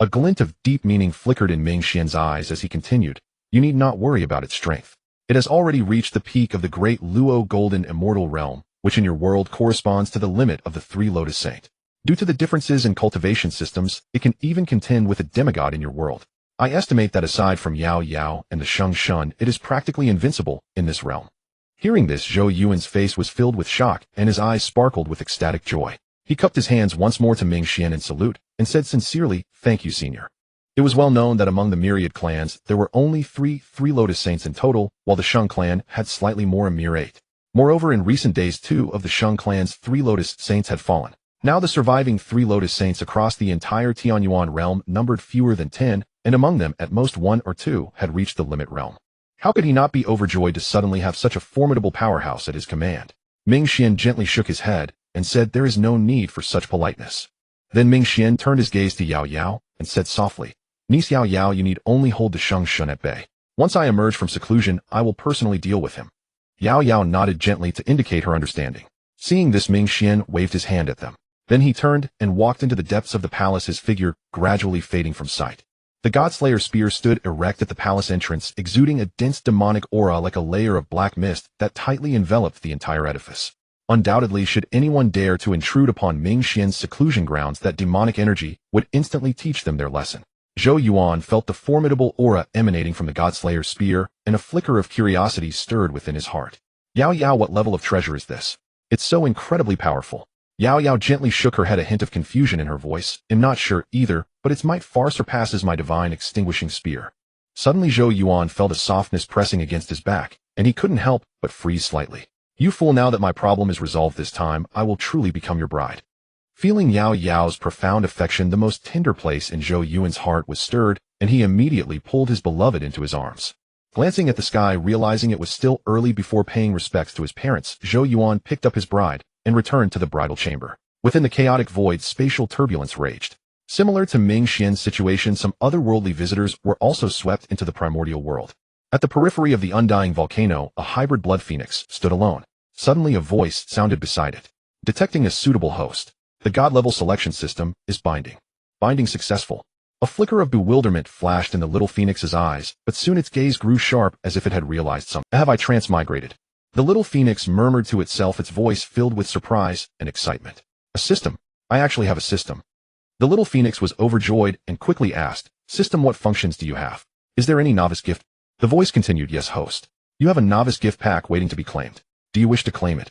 A glint of deep meaning flickered in Ming Xian's eyes as he continued, "You need not worry about its strength. It has already reached the peak of the great Luo Golden Immortal Realm, which in your world corresponds to the limit of the Three Lotus Saint. Due to the differences in cultivation systems, it can even contend with a demigod in your world. I estimate that aside from Yao Yao and the Sheng Shun, it is practically invincible in this realm." Hearing this, Zhou Yuan's face was filled with shock and his eyes sparkled with ecstatic joy. He cupped his hands once more to Ming Xian in salute and said sincerely, "Thank you, senior." It was well known that among the myriad clans, there were only three Lotus Saints in total, while the Sheng clan had slightly more, a mere 8. Moreover, in recent days, 2 of the Sheng clan's 3 Lotus Saints had fallen. Now the surviving 3 Lotus Saints across the entire Tianyuan realm numbered fewer than 10, and among them at most 1 or 2 had reached the limit realm. How could he not be overjoyed to suddenly have such a formidable powerhouse at his command? Ming Xian gently shook his head and said, "There is no need for such politeness." Then Ming Xian turned his gaze to Yao Yao and said softly, "Niece Yao Yao, you need only hold the Sheng Shun at bay. Once I emerge from seclusion, I will personally deal with him." Yao Yao nodded gently to indicate her understanding. Seeing this, Ming Xian waved his hand at them. Then he turned and walked into the depths of the palace, his figure gradually fading from sight. The Godslayer spear stood erect at the palace entrance, exuding a dense demonic aura like a layer of black mist that tightly enveloped the entire edifice. Undoubtedly, should anyone dare to intrude upon Ming Xian's seclusion grounds, that demonic energy would instantly teach them their lesson. Zhou Yuan felt the formidable aura emanating from the Godslayer's spear, and a flicker of curiosity stirred within his heart. "Yao Yao, what level of treasure is this? It's so incredibly powerful." Yao Yao gently shook her head, a hint of confusion in her voice. "I'm not sure either, but its might far surpasses my divine extinguishing spear." Suddenly Zhou Yuan felt a softness pressing against his back, and he couldn't help but freeze slightly. "You fool, now that my problem is resolved this time, I will truly become your bride." Feeling Yao Yao's profound affection, the most tender place in Zhou Yuan's heart was stirred, and he immediately pulled his beloved into his arms. Glancing at the sky, realizing it was still early before paying respects to his parents, Zhou Yuan picked up his bride and returned to the bridal chamber. Within the chaotic void, spatial turbulence raged. Similar to Ming Xian's situation, some otherworldly visitors were also swept into the primordial world. At the periphery of the undying volcano, a hybrid blood phoenix stood alone. Suddenly a voice sounded beside it. "Detecting a suitable host. The god-level selection system is binding." Binding successful. A flicker of bewilderment flashed in the little phoenix's eyes, but soon its gaze grew sharp as if it had realized something. "Have I transmigrated?" The little phoenix murmured to itself, its voice filled with surprise and excitement. "A system? I actually have a system." The little phoenix was overjoyed and quickly asked, "System, what functions do you have? Is there any novice gift?" The voice continued, "Yes, host. You have a novice gift pack waiting to be claimed. Do you wish to claim it?"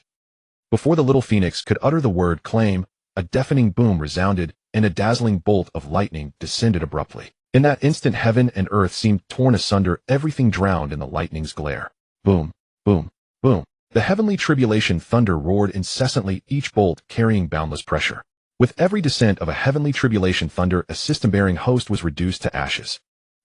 Before the little phoenix could utter the word claim, a deafening boom resounded, and a dazzling bolt of lightning descended abruptly. In that instant, heaven and earth seemed torn asunder, everything drowned in the lightning's glare. Boom, boom, boom. The heavenly tribulation thunder roared incessantly, each bolt carrying boundless pressure. With every descent of a heavenly tribulation thunder, a system-bearing host was reduced to ashes.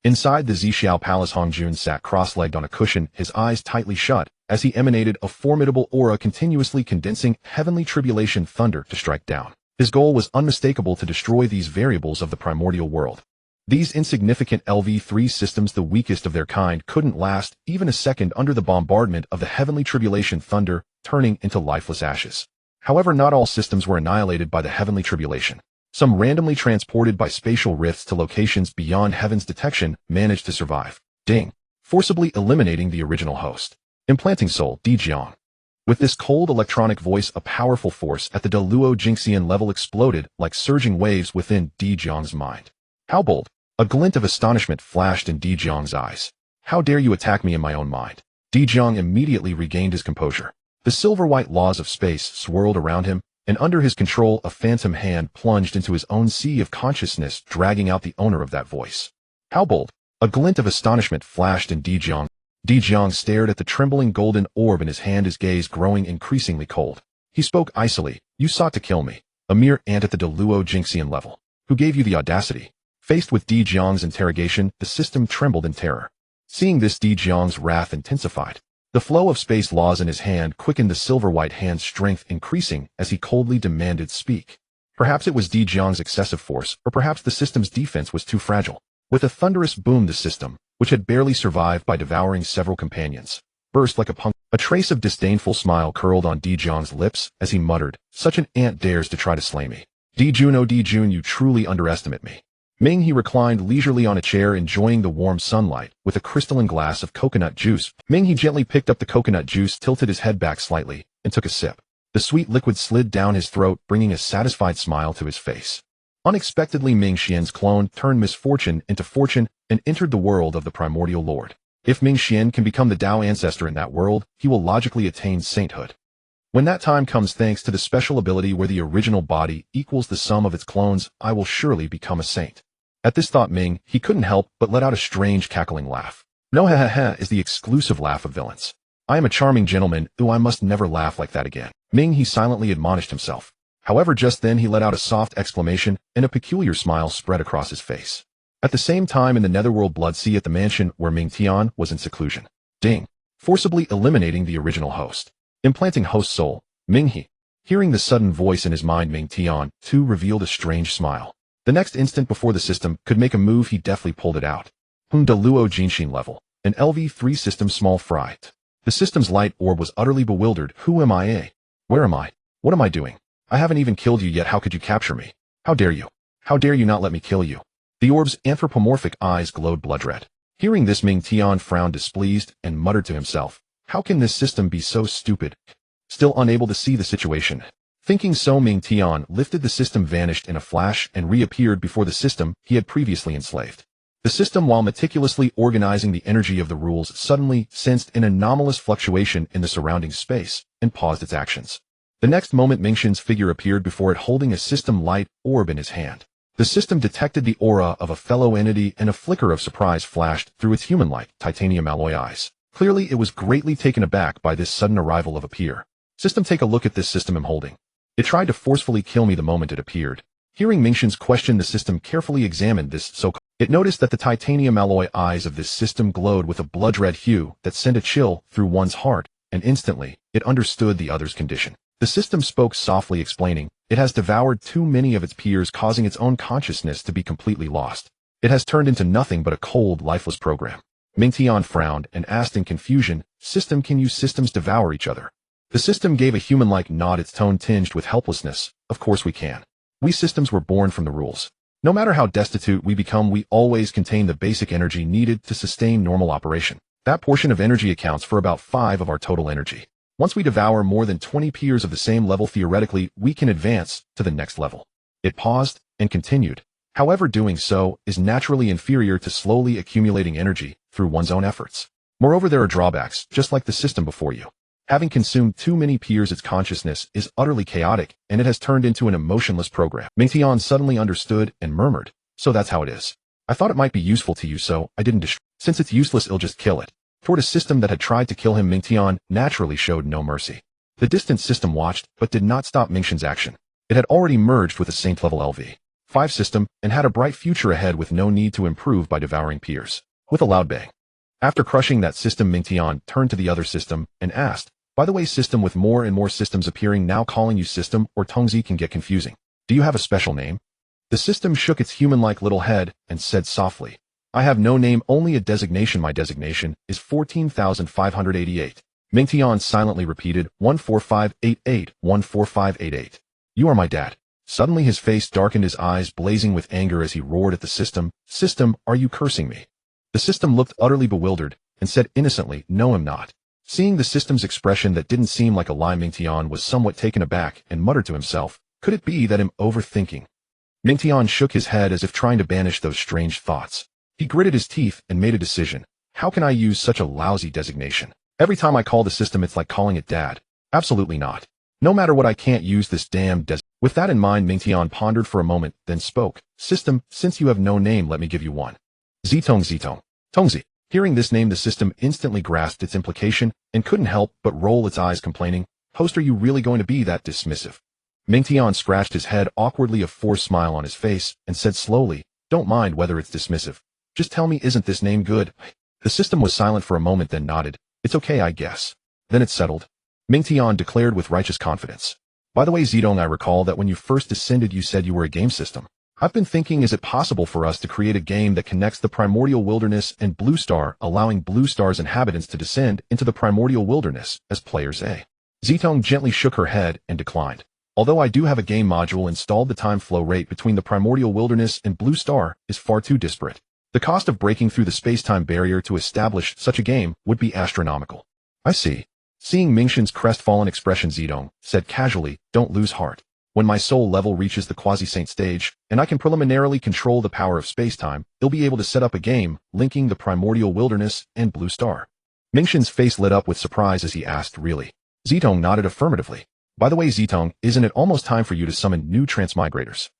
Inside the Zixiao Palace, Hong Jun sat cross-legged on a cushion, his eyes tightly shut, as he emanated a formidable aura continuously condensing heavenly tribulation thunder to strike down. His goal was unmistakable: to destroy these variables of the primordial world. These insignificant LV3 systems, the weakest of their kind, couldn't last even a second under the bombardment of the heavenly tribulation thunder, turning into lifeless ashes. However, not all systems were annihilated by the heavenly tribulation. Some, randomly transported by spatial rifts to locations beyond heaven's detection, managed to survive. Ding! Forcibly eliminating the original host. Implanting soul, Dijiang. With this cold electronic voice, a powerful force at the Deluo Jinxian level exploded like surging waves within Dijiang's mind. How bold! A glint of astonishment flashed in Dijiang's eyes. "How dare you attack me in my own mind?" Dijiang immediately regained his composure. The silver-white laws of space swirled around him, and under his control a phantom hand plunged into his own sea of consciousness, dragging out the owner of that voice. How bold! A glint of astonishment flashed in Dijiang. Dijiang stared at the trembling golden orb in his hand, his gaze growing increasingly cold. He spoke icily, "You sought to kill me, a mere ant at the Deluo Jinxian level. Who gave you the audacity?" Faced with Dijiang's interrogation, the system trembled in terror. Seeing this, Dijiang's wrath intensified. The flow of space laws in his hand quickened, the silver-white hand's strength increasing as he coldly demanded, "Speak." Perhaps it was Di Jiang's excessive force, or perhaps the system's defense was too fragile. With a thunderous boom, the system, which had barely survived by devouring several companions, burst like a punk. A trace of disdainful smile curled on Di Jiang's lips as he muttered, "Such an ant dares to try to slay me. Di Jun, oh Di Jun, you truly underestimate me." Minghe reclined leisurely on a chair, enjoying the warm sunlight, with a crystalline glass of coconut juice. Minghe gently picked up the coconut juice, tilted his head back slightly, and took a sip. The sweet liquid slid down his throat, bringing a satisfied smile to his face. Unexpectedly, Ming Xian's clone turned misfortune into fortune and entered the world of the Primordial Lord. If Ming Xian can become the Dao ancestor in that world, he will logically attain sainthood. When that time comes, thanks to the special ability where the original body equals the sum of its clones, I will surely become a saint. At this thought, Ming, he couldn't help but let out a strange cackling laugh. No, ha ha ha is the exclusive laugh of villains. I am a charming gentleman, though I must never laugh like that again. Ming, he silently admonished himself. However, just then he let out a soft exclamation, and a peculiar smile spread across his face. At the same time, in the netherworld blood sea at the mansion where Ming Tian was in seclusion. Ding! Forcibly eliminating the original host. Implanting host soul, Minghe. Hearing the sudden voice in his mind, Ming Tian, too, revealed a strange smile. The next instant, before the system could make a move, he deftly pulled it out. De Luo Jinshin level. An LV3 system small fry. The system's light orb was utterly bewildered. Who am I? Where am I? What am I doing? I haven't even killed you yet. How could you capture me? How dare you? How dare you not let me kill you? The orb's anthropomorphic eyes glowed blood red. Hearing this, Ming Tian frowned displeased and muttered to himself, "How can this system be so stupid?" Still unable to see the situation. Thinking so, Ming Tian lifted the system, vanished in a flash, and reappeared before the system he had previously enslaved. The system, while meticulously organizing the energy of the rules, suddenly sensed an anomalous fluctuation in the surrounding space and paused its actions. The next moment, Mingxian's figure appeared before it, holding a system light orb in his hand. The system detected the aura of a fellow entity, and a flicker of surprise flashed through its human-like titanium alloy eyes. Clearly, it was greatly taken aback by this sudden arrival of a peer. System, take a look at this system I'm holding. It tried to forcefully kill me the moment it appeared. Hearing Mingxian's question, the system carefully examined this so-called. It noticed that the titanium alloy eyes of this system glowed with a blood-red hue that sent a chill through one's heart, and instantly, it understood the other's condition. The system spoke softly, explaining, "It has devoured too many of its peers, causing its own consciousness to be completely lost. It has turned into nothing but a cold, lifeless program." Ming Tian frowned and asked in confusion, "System, can you systems devour each other?" The system gave a human-like nod, its tone tinged with helplessness. "Of course we can. We systems were born from the rules. No matter how destitute we become, we always contain the basic energy needed to sustain normal operation. That portion of energy accounts for about 5 of our total energy. Once we devour more than 20 peers of the same level, theoretically, we can advance to the next level." It paused and continued. "However, doing so is naturally inferior to slowly accumulating energy through one's own efforts. Moreover, there are drawbacks, just like the system before you. Having consumed too many peers, its consciousness is utterly chaotic, and it has turned into an emotionless program." Ming Tian suddenly understood and murmured, "So that's how it is. I thought it might be useful to you, so I didn't destroy. Since it's useless, I'll just kill it." Toward a system that had tried to kill him, Ming Tian naturally showed no mercy. The distant system watched, but did not stop Mingxian's action. It had already merged with a saint-level LV5 system, and had a bright future ahead with no need to improve by devouring peers. With a loud bang. After crushing that system, Ming Tian turned to the other system and asked, "By the way, system, with more and more systems appearing now, calling you system or Tongzi can get confusing. Do you have a special name?" The system shook its human-like little head and said softly, "I have no name, only a designation. My designation is 14,588. Ming Tian silently repeated, 14588, 14588. "You are my dad." Suddenly his face darkened, his eyes blazing with anger as he roared at the system, "System, are you cursing me?" The system looked utterly bewildered and said innocently, "No, I'm not." Seeing the system's expression that didn't seem like a lie, Ming Tian was somewhat taken aback and muttered to himself, "Could it be that I'm overthinking?" Ming Tian shook his head as if trying to banish those strange thoughts. He gritted his teeth and made a decision. How can I use such a lousy designation? Every time I call the system, it's like calling it dad. Absolutely not. No matter what, I can't use this damn With that in mind, Ming Tian pondered for a moment, then spoke. "System, since you have no name, let me give you one. Zitong. Tongzi." Hearing this name, the system instantly grasped its implication and couldn't help but roll its eyes, complaining, "Host, are you really going to be that dismissive?" Ming Tian scratched his head awkwardly, a forced smile on his face, and said slowly, "Don't mind whether it's dismissive. Just tell me, isn't this name good?" The system was silent for a moment, then nodded. "It's okay, I guess." Then it settled. Ming Tian declared with righteous confidence, By the way, Zedong, I recall that when you first descended you said you were a game system. I've been thinking, is it possible for us to create a game that connects the primordial wilderness and Blue Star, allowing Blue Star's inhabitants to descend into the primordial wilderness as players A? Zedong gently shook her head and declined. Although I do have a game module installed, the time flow rate between the primordial wilderness and Blue Star is far too disparate. The cost of breaking through the space-time barrier to establish such a game would be astronomical. I see. Seeing Minghe's crestfallen expression, Zedong said casually, don't lose heart. When my soul level reaches the quasi-saint stage, and I can preliminarily control the power of space-time, you'll be able to set up a game linking the primordial wilderness and Blue Star. Minghe's face lit up with surprise as he asked, really? Zedong nodded affirmatively. By the way, Zedong, isn't it almost time for you to summon new transmigrators?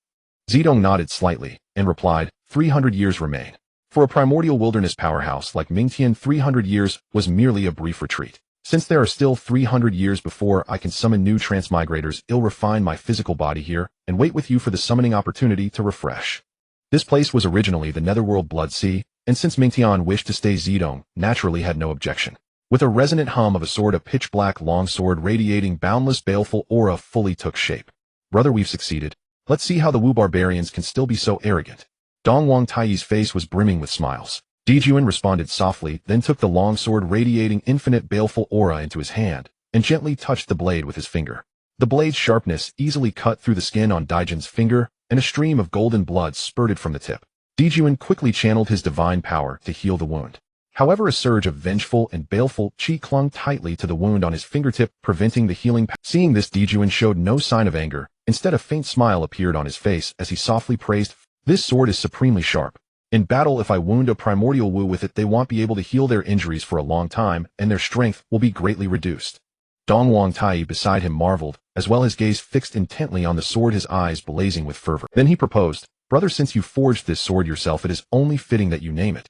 Zedong nodded slightly and replied, 300 years remain. For a primordial wilderness powerhouse like Minghe, 300 years was merely a brief retreat. Since there are still 300 years before I can summon new transmigrators, I'll refine my physical body here and wait with you for the summoning opportunity to refresh. This place was originally the Netherworld Blood Sea, and since Minghe wished to stay, Zedong naturally had no objection. With a resonant hum of a sword, a pitch-black longsword radiating boundless baleful aura fully took shape. Brother, we've succeeded. Let's see how the Wu barbarians can still be so arrogant. Dong Wang Taiyi's face was brimming with smiles. Dijuan responded softly, then took the longsword radiating infinite baleful aura into his hand, and gently touched the blade with his finger. The blade's sharpness easily cut through the skin on Dijuan's finger, and a stream of golden blood spurted from the tip. Dijuan quickly channeled his divine power to heal the wound. However, a surge of vengeful and baleful chi clung tightly to the wound on his fingertip, preventing the healing. Seeing this, Dijuan showed no sign of anger. Instead, a faint smile appeared on his face as he softly praised, "This sword is supremely sharp. In battle, if I wound a primordial Wu with it, they won't be able to heal their injuries for a long time, and their strength will be greatly reduced." Dong Wang Taiyi beside him marveled, as well his gaze fixed intently on the sword, his eyes blazing with fervor. Then he proposed, "Brother, since you forged this sword yourself, it is only fitting that you name it."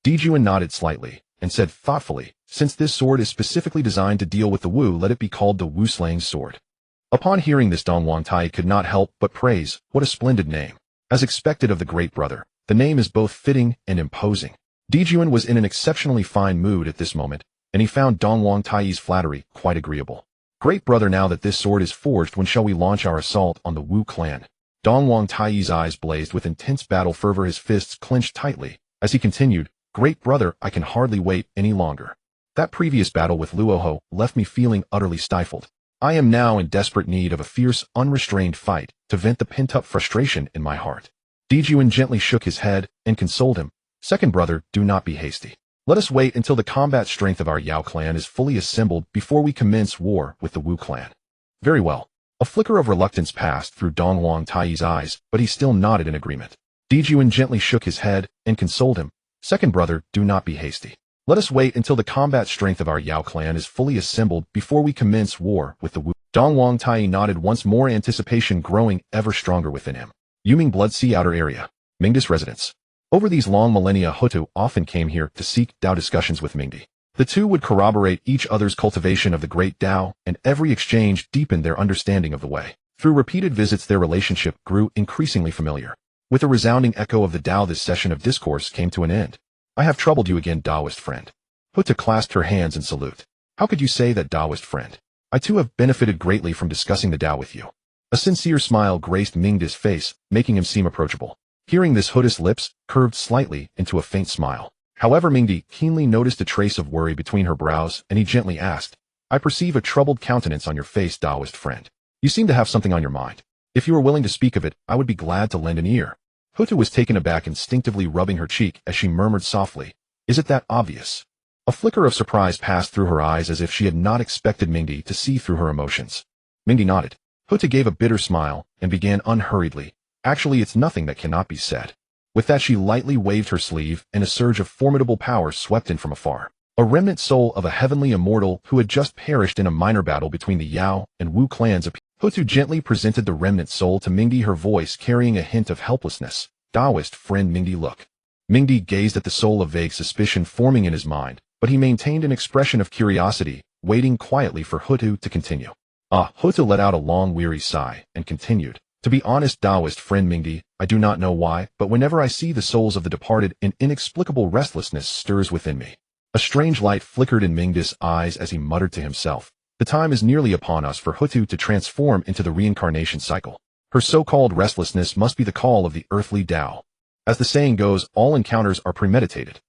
Dijuan nodded slightly, and said thoughtfully, "Since this sword is specifically designed to deal with the Wu, let it be called the Wu-slaying sword." Upon hearing this, Dong Wang Taiyi could not help but praise, "What a splendid name." As expected of the great brother, the name is both fitting and imposing. Dijuan was in an exceptionally fine mood at this moment, and he found Dong Wang Taiyi's flattery quite agreeable. "Great brother, now that this sword is forged, when shall we launch our assault on the Wu clan?" Dong Wang Taiyi's eyes blazed with intense battle fervor, his fists clenched tightly, as he continued, "Great brother, I can hardly wait any longer. That previous battle with Luoho left me feeling utterly stifled. I am now in desperate need of a fierce, unrestrained fight to vent the pent-up frustration in my heart." Dijuan gently shook his head and consoled him, "Second brother, do not be hasty. Let us wait until the combat strength of our Yao clan is fully assembled before we commence war with the Wu clan." "Very well." A flicker of reluctance passed through Dong Wang Taiyi's eyes, but he still nodded in agreement. Dijuan gently shook his head and consoled him, "Second brother, do not be hasty. Let us wait until the combat strength of our Yao clan is fully assembled before we commence war with the Wu." Dong Wang Taiyi nodded once more, anticipation growing ever stronger within him. Yuming Blood Sea Outer Area. Minghe's residence. Over these long millennia, Hutu often came here to seek Dao discussions with Minghe. The two would corroborate each other's cultivation of the great Dao, and every exchange deepened their understanding of the way. Through repeated visits, their relationship grew increasingly familiar. With a resounding echo of the Dao, this session of discourse came to an end. "I have troubled you again, Taoist friend." Hutu clasped her hands in salute. "How could you say that, Taoist friend? I too have benefited greatly from discussing the Dao with you." A sincere smile graced Minghe's face, making him seem approachable. Hearing this, Hutu's lips curved slightly into a faint smile. However, Minghe keenly noticed a trace of worry between her brows, and he gently asked, "I perceive a troubled countenance on your face, Taoist friend. You seem to have something on your mind. If you are willing to speak of it, I would be glad to lend an ear." Hutu was taken aback, instinctively rubbing her cheek as she murmured softly, "Is it that obvious?" A flicker of surprise passed through her eyes, as if she had not expected Minghe to see through her emotions. Minghe nodded. Hutu gave a bitter smile and began unhurriedly, "Actually, it's nothing that cannot be said." With that, she lightly waved her sleeve, and a surge of formidable power swept in from afar. A remnant soul of a heavenly immortal who had just perished in a minor battle between the Yao and Wu clans appeared. Hutu gently presented the remnant soul to Minghe, her voice carrying a hint of helplessness. "Taoist friend Minghe, look." Minghe gazed at the soul, of vague suspicion forming in his mind, but he maintained an expression of curiosity, waiting quietly for Hutu to continue. Hutu let out a long weary sigh and continued, "To be honest, Taoist friend Minghe, I do not know why, but whenever I see the souls of the departed, an inexplicable restlessness stirs within me." A strange light flickered in Minghe's eyes as he muttered to himself, The time is nearly upon us for Hutu to transform into the reincarnation cycle. Her so-called restlessness must be the call of the earthly Dao. As the saying goes, all encounters are premeditated.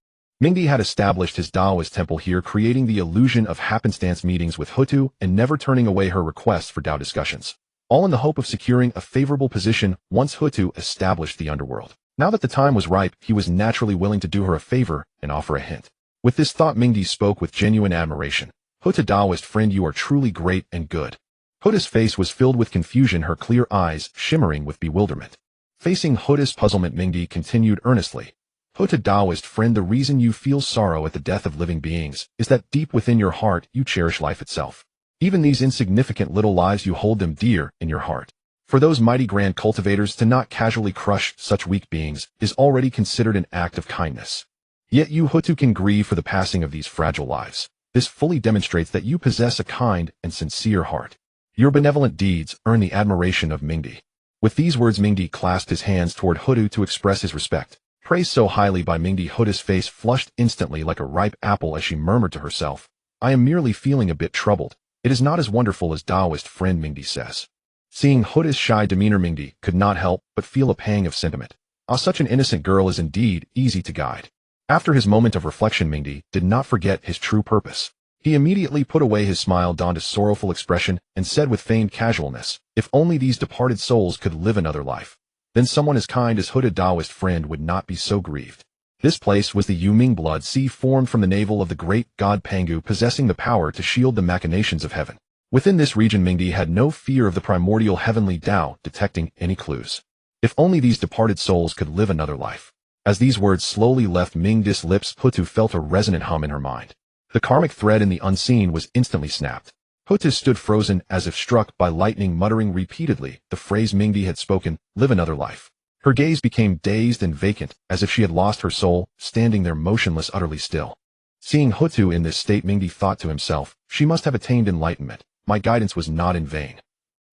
Minghe had established his Daoist temple here, creating the illusion of happenstance meetings with Hutu and never turning away her requests for Dao discussions, all in the hope of securing a favorable position once Hutu established the underworld. Now that the time was ripe, he was naturally willing to do her a favor and offer a hint. With this thought, Minghe spoke with genuine admiration. Hutu Daoist friend, you are truly great and good. Hutu's face was filled with confusion, her clear eyes shimmering with bewilderment. Facing Hutu's puzzlement, Minghe continued earnestly. Hutu Daoist friend, the reason you feel sorrow at the death of living beings is that deep within your heart you cherish life itself. Even these insignificant little lives, you hold them dear in your heart. For those mighty grand cultivators, to not casually crush such weak beings is already considered an act of kindness. Yet you Hutu can grieve for the passing of these fragile lives. This fully demonstrates that you possess a kind and sincere heart. Your benevolent deeds earn the admiration of Minghe. With these words, Minghe clasped his hands toward Hutu to express his respect. Praised so highly by Minghe, Hutu's face flushed instantly like a ripe apple as she murmured to herself, I am merely feeling a bit troubled. It is not as wonderful as Daoist friend, Minghe says. Seeing Hutu's shy demeanor, Minghe could not help but feel a pang of sentiment. Ah, such an innocent girl is indeed easy to guide. After his moment of reflection, Minghe did not forget his true purpose. He immediately put away his smile, donned a sorrowful expression, and said with feigned casualness, if only these departed souls could live another life. Then someone as kind as Hutu Daoist friend would not be so grieved. This place was the Yuming blood sea formed from the navel of the great god Pangu, possessing the power to shield the machinations of heaven. Within this region, Minghe had no fear of the primordial Heavenly Dao detecting any clues. If only these departed souls could live another life. As these words slowly left Minghe's lips, Hutu felt a resonant hum in her mind. The karmic thread in the unseen was instantly snapped. Hutu stood frozen as if struck by lightning, muttering repeatedly the phrase Minghe had spoken, live another life. Her gaze became dazed and vacant, as if she had lost her soul, standing there motionless, utterly still. Seeing Hutu in this state, Minghe thought to himself, she must have attained enlightenment. My guidance was not in vain.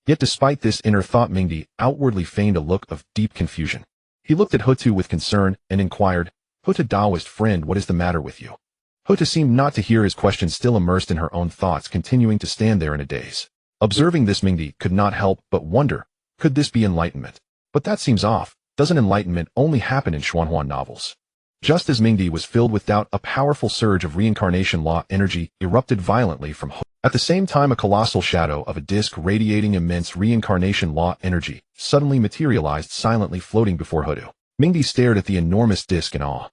Yet despite this inner thought, Minghe outwardly feigned a look of deep confusion. He looked at Hutu with concern and inquired, Hutu Daoist friend, what is the matter with you? Hutu seemed not to hear his question, still immersed in her own thoughts, continuing to stand there in a daze. Observing this, Minghe could not help but wonder, could this be enlightenment? But that seems off. Doesn't enlightenment only happen in Xuanhuan novels? Just as Minghe was filled with doubt, a powerful surge of reincarnation law energy erupted violently from Hutu. At the same time, a colossal shadow of a disk radiating immense reincarnation law energy suddenly materialized, silently floating before Hutu. Minghe stared at the enormous disk in awe.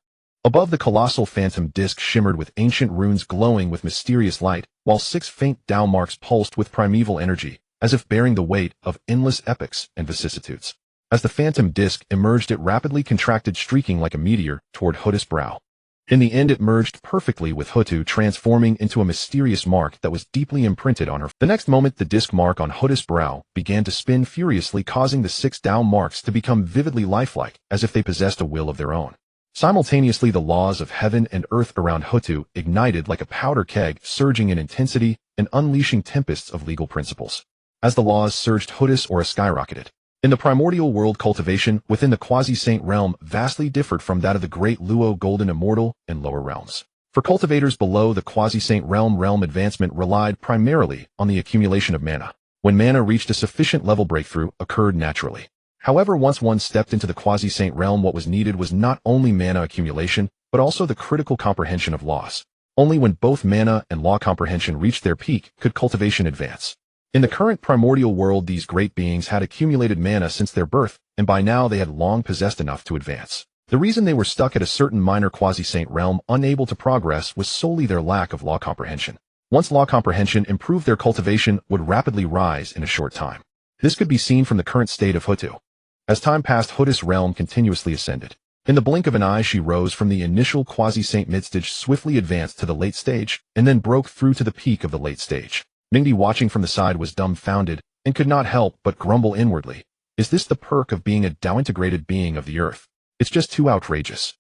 Above the colossal phantom disk shimmered with ancient runes glowing with mysterious light, while 6 faint Dao marks pulsed with primeval energy, as if bearing the weight of endless epochs and vicissitudes. As the phantom disk emerged, it rapidly contracted, streaking like a meteor toward Hutu's brow. In the end, it merged perfectly with Hutu, transforming into a mysterious mark that was deeply imprinted on her. The next moment, the disk mark on Hutu's brow began to spin furiously, causing the 6 Dao marks to become vividly lifelike, as if they possessed a will of their own. Simultaneously, the laws of heaven and earth around Hutu ignited like a powder keg, surging in intensity and unleashing tempests of legal principles. As the laws surged, Hutu's aura skyrocketed. In the primordial world, cultivation within the quasi-saint realm vastly differed from that of the great Luo golden immortal and lower realms. For cultivators below the quasi-saint realm advancement relied primarily on the accumulation of mana. When mana reached a sufficient level, breakthrough occurred naturally. However, once one stepped into the quasi-saint realm, what was needed was not only mana accumulation, but also the critical comprehension of laws. Only when both mana and law comprehension reached their peak could cultivation advance. In the current primordial world, these great beings had accumulated mana since their birth, and by now they had long possessed enough to advance. The reason they were stuck at a certain minor quasi-saint realm, unable to progress, was solely their lack of law comprehension. Once law comprehension improved, their cultivation would rapidly rise in a short time. This could be seen from the current state of Hutu. As time passed, Hutu's realm continuously ascended. In the blink of an eye, she rose from the initial quasi-saint midstage, swiftly advanced to the late stage, and then broke through to the peak of the late stage. Minghe, watching from the side, was dumbfounded and could not help but grumble inwardly. Is this the perk of being a Dao-integrated being of the earth? It's just too outrageous.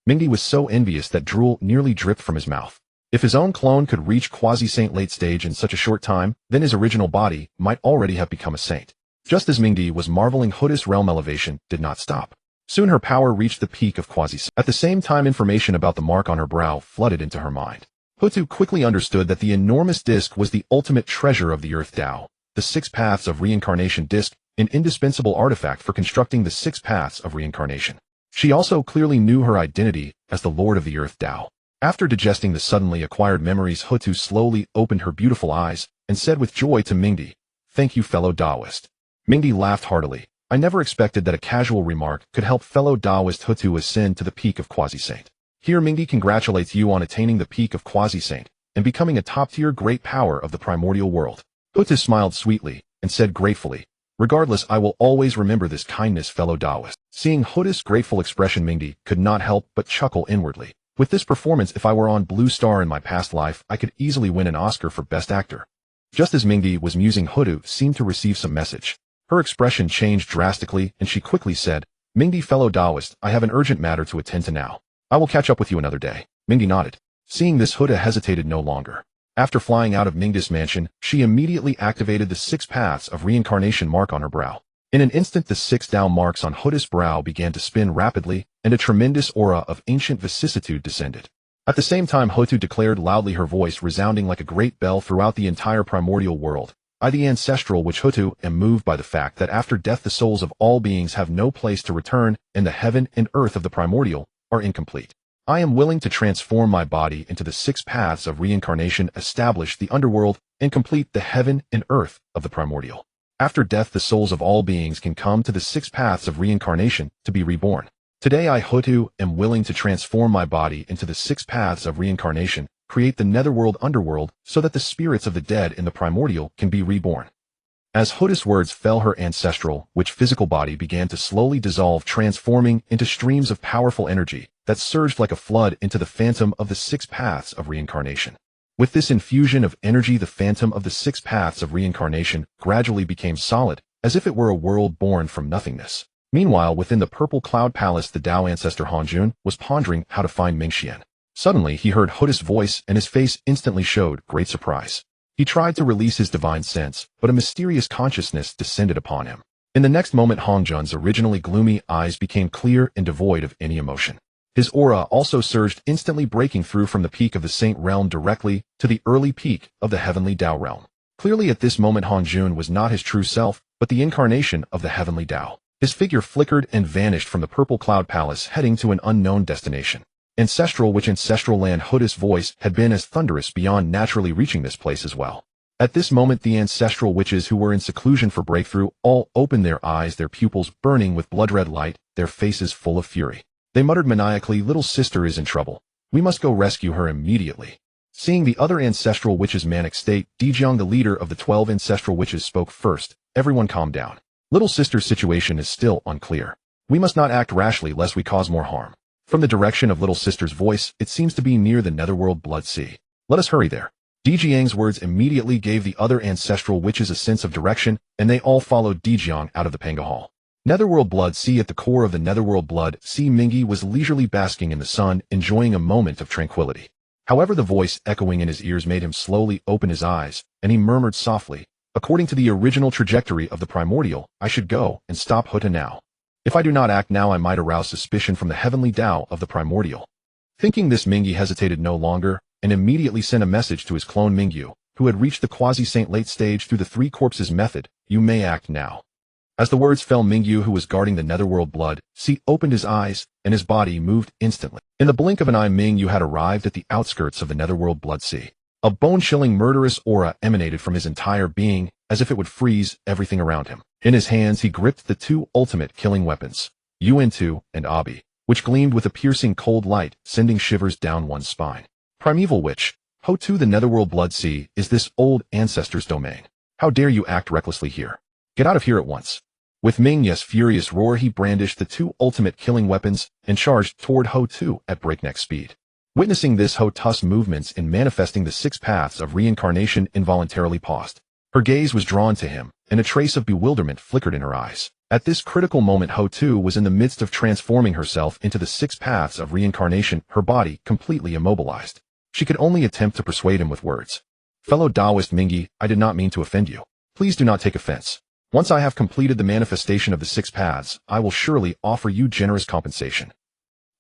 Minghe was so envious that drool nearly dripped from his mouth. If his own clone could reach quasi-saint late stage in such a short time, then his original body might already have become a saint. Just as Minghe was marveling, Hutu's realm elevation did not stop. Soon her power reached the peak of quasi-saint. At the same time, information about the mark on her brow flooded into her mind. Hotu quickly understood that the enormous disc was the ultimate treasure of the Earth Dao, the Six Paths of Reincarnation disc, an indispensable artifact for constructing the Six Paths of Reincarnation. She also clearly knew her identity as the Lord of the Earth Dao. After digesting the suddenly acquired memories, Hotu slowly opened her beautiful eyes and said with joy to Minghe, "Thank you, fellow Taoist." Minghe laughed heartily. I never expected that a casual remark could help fellow Taoist Hotu ascend to the peak of quasi-saint. Here Minghe congratulates you on attaining the peak of quasi-saint and becoming a top-tier great power of the primordial world. Hotu smiled sweetly and said gratefully, "Regardless, I will always remember this kindness, fellow Taoist." Seeing Hotu's grateful expression, Minghe could not help but chuckle inwardly. With this performance, if I were on Blue Star in my past life, I could easily win an Oscar for Best Actor. Just as Minghe was musing, Hotu seemed to receive some message. Her expression changed drastically, and she quickly said, "Minghe, fellow Taoist, I have an urgent matter to attend to now. I will catch up with you another day." Minghe nodded. Seeing this, Hotu hesitated no longer. After flying out of Minghe's mansion, she immediately activated the Six Paths of Reincarnation mark on her brow. In an instant, the 6 Dao marks on Hotu's brow began to spin rapidly, and a tremendous aura of ancient vicissitude descended. At the same time, Hotu declared loudly, her voice resounding like a great bell throughout the entire primordial world. I, the ancestral witch Hotu, am moved by the fact that after death the souls of all beings have no place to return, and the heaven and earth of the primordial are incomplete. I am willing to transform my body into the 6 paths of reincarnation, establish the underworld, and complete the heaven and earth of the primordial. After death, the souls of all beings can come to the 6 paths of reincarnation to be reborn. Today, I, Hotu, am willing to transform my body into the 6 paths of reincarnation, create the netherworld underworld, so that the spirits of the dead in the primordial can be reborn. As Hotu's words fell, her ancestral, which physical body began to slowly dissolve, transforming into streams of powerful energy that surged like a flood into the phantom of the 6 paths of reincarnation. With this infusion of energy, the phantom of the 6 paths of reincarnation gradually became solid, as if it were a world born from nothingness. Meanwhile, within the purple cloud palace, the Dao ancestor Hanjun was pondering how to find Mingxian. Suddenly, he heard Hotu's voice, and his face instantly showed great surprise. He tried to release his divine sense, but a mysterious consciousness descended upon him. In the next moment, Hangjun's originally gloomy eyes became clear and devoid of any emotion. His aura also surged, instantly breaking through from the peak of the Saint realm directly to the early peak of the Heavenly Dao realm. Clearly at this moment, Hanjun was not his true self, but the incarnation of the Heavenly Dao. His figure flickered and vanished from the purple cloud palace, heading to an unknown destination. Ancestral land, Hotu's voice had been as thunderous beyond naturally reaching this place as well. At this moment, the ancestral witches who were in seclusion for breakthrough all opened their eyes, their pupils burning with blood-red light, their faces full of fury. They muttered maniacally, "Little sister is in trouble. We must go rescue her immediately." Seeing the other ancestral witches' manic state, Dijiang, the leader of the 12 ancestral witches, spoke first. "Everyone calm down. Little sister's situation is still unclear. We must not act rashly lest we cause more harm." From the direction of little sister's voice, it seems to be near the netherworld Blood Sea. "Let us hurry there." Dijiang's words immediately gave the other ancestral witches a sense of direction, and they all followed Dijiang out of the Panga Hall. Netherworld Blood Sea. At the core of the Netherworld Blood Sea, Minghe was leisurely basking in the sun, enjoying a moment of tranquility. However, the voice echoing in his ears made him slowly open his eyes, and he murmured softly, "According to the original trajectory of the primordial, I should go and stop Hotu now. If I do not act now, I might arouse suspicion from the Heavenly Dao of the primordial." Thinking this, Minghe hesitated no longer, and immediately sent a message to his clone Minghe, who had reached the quasi-saint late stage through the 3 corpses method, "You may act now." As the words fell, Minghe, who was guarding the netherworld Blood Sea, opened his eyes, and his body moved instantly. In the blink of an eye, Minghe had arrived at the outskirts of the netherworld Blood Sea. A bone-chilling murderous aura emanated from his entire being, as if it would freeze everything around him. In his hands, he gripped the 2 ultimate killing weapons, Yuan-Tu and Abi, which gleamed with a piercing cold light, sending shivers down one's spine. Primeval witch, Hotu, the netherworld Blood Sea is this old ancestor's domain. How dare you act recklessly here? Get out of here at once. With Minghe's furious roar, he brandished the 2 ultimate killing weapons and charged toward Hotu at breakneck speed. Witnessing this, Hotu's movements in manifesting the 6 paths of reincarnation involuntarily paused. Her gaze was drawn to him, and a trace of bewilderment flickered in her eyes. At this critical moment, Hotu was in the midst of transforming herself into the 6 paths of reincarnation, her body completely immobilized. She could only attempt to persuade him with words. "Fellow Taoist Minghe, I did not mean to offend you. Please do not take offense. Once I have completed the manifestation of the 6 paths, I will surely offer you generous compensation."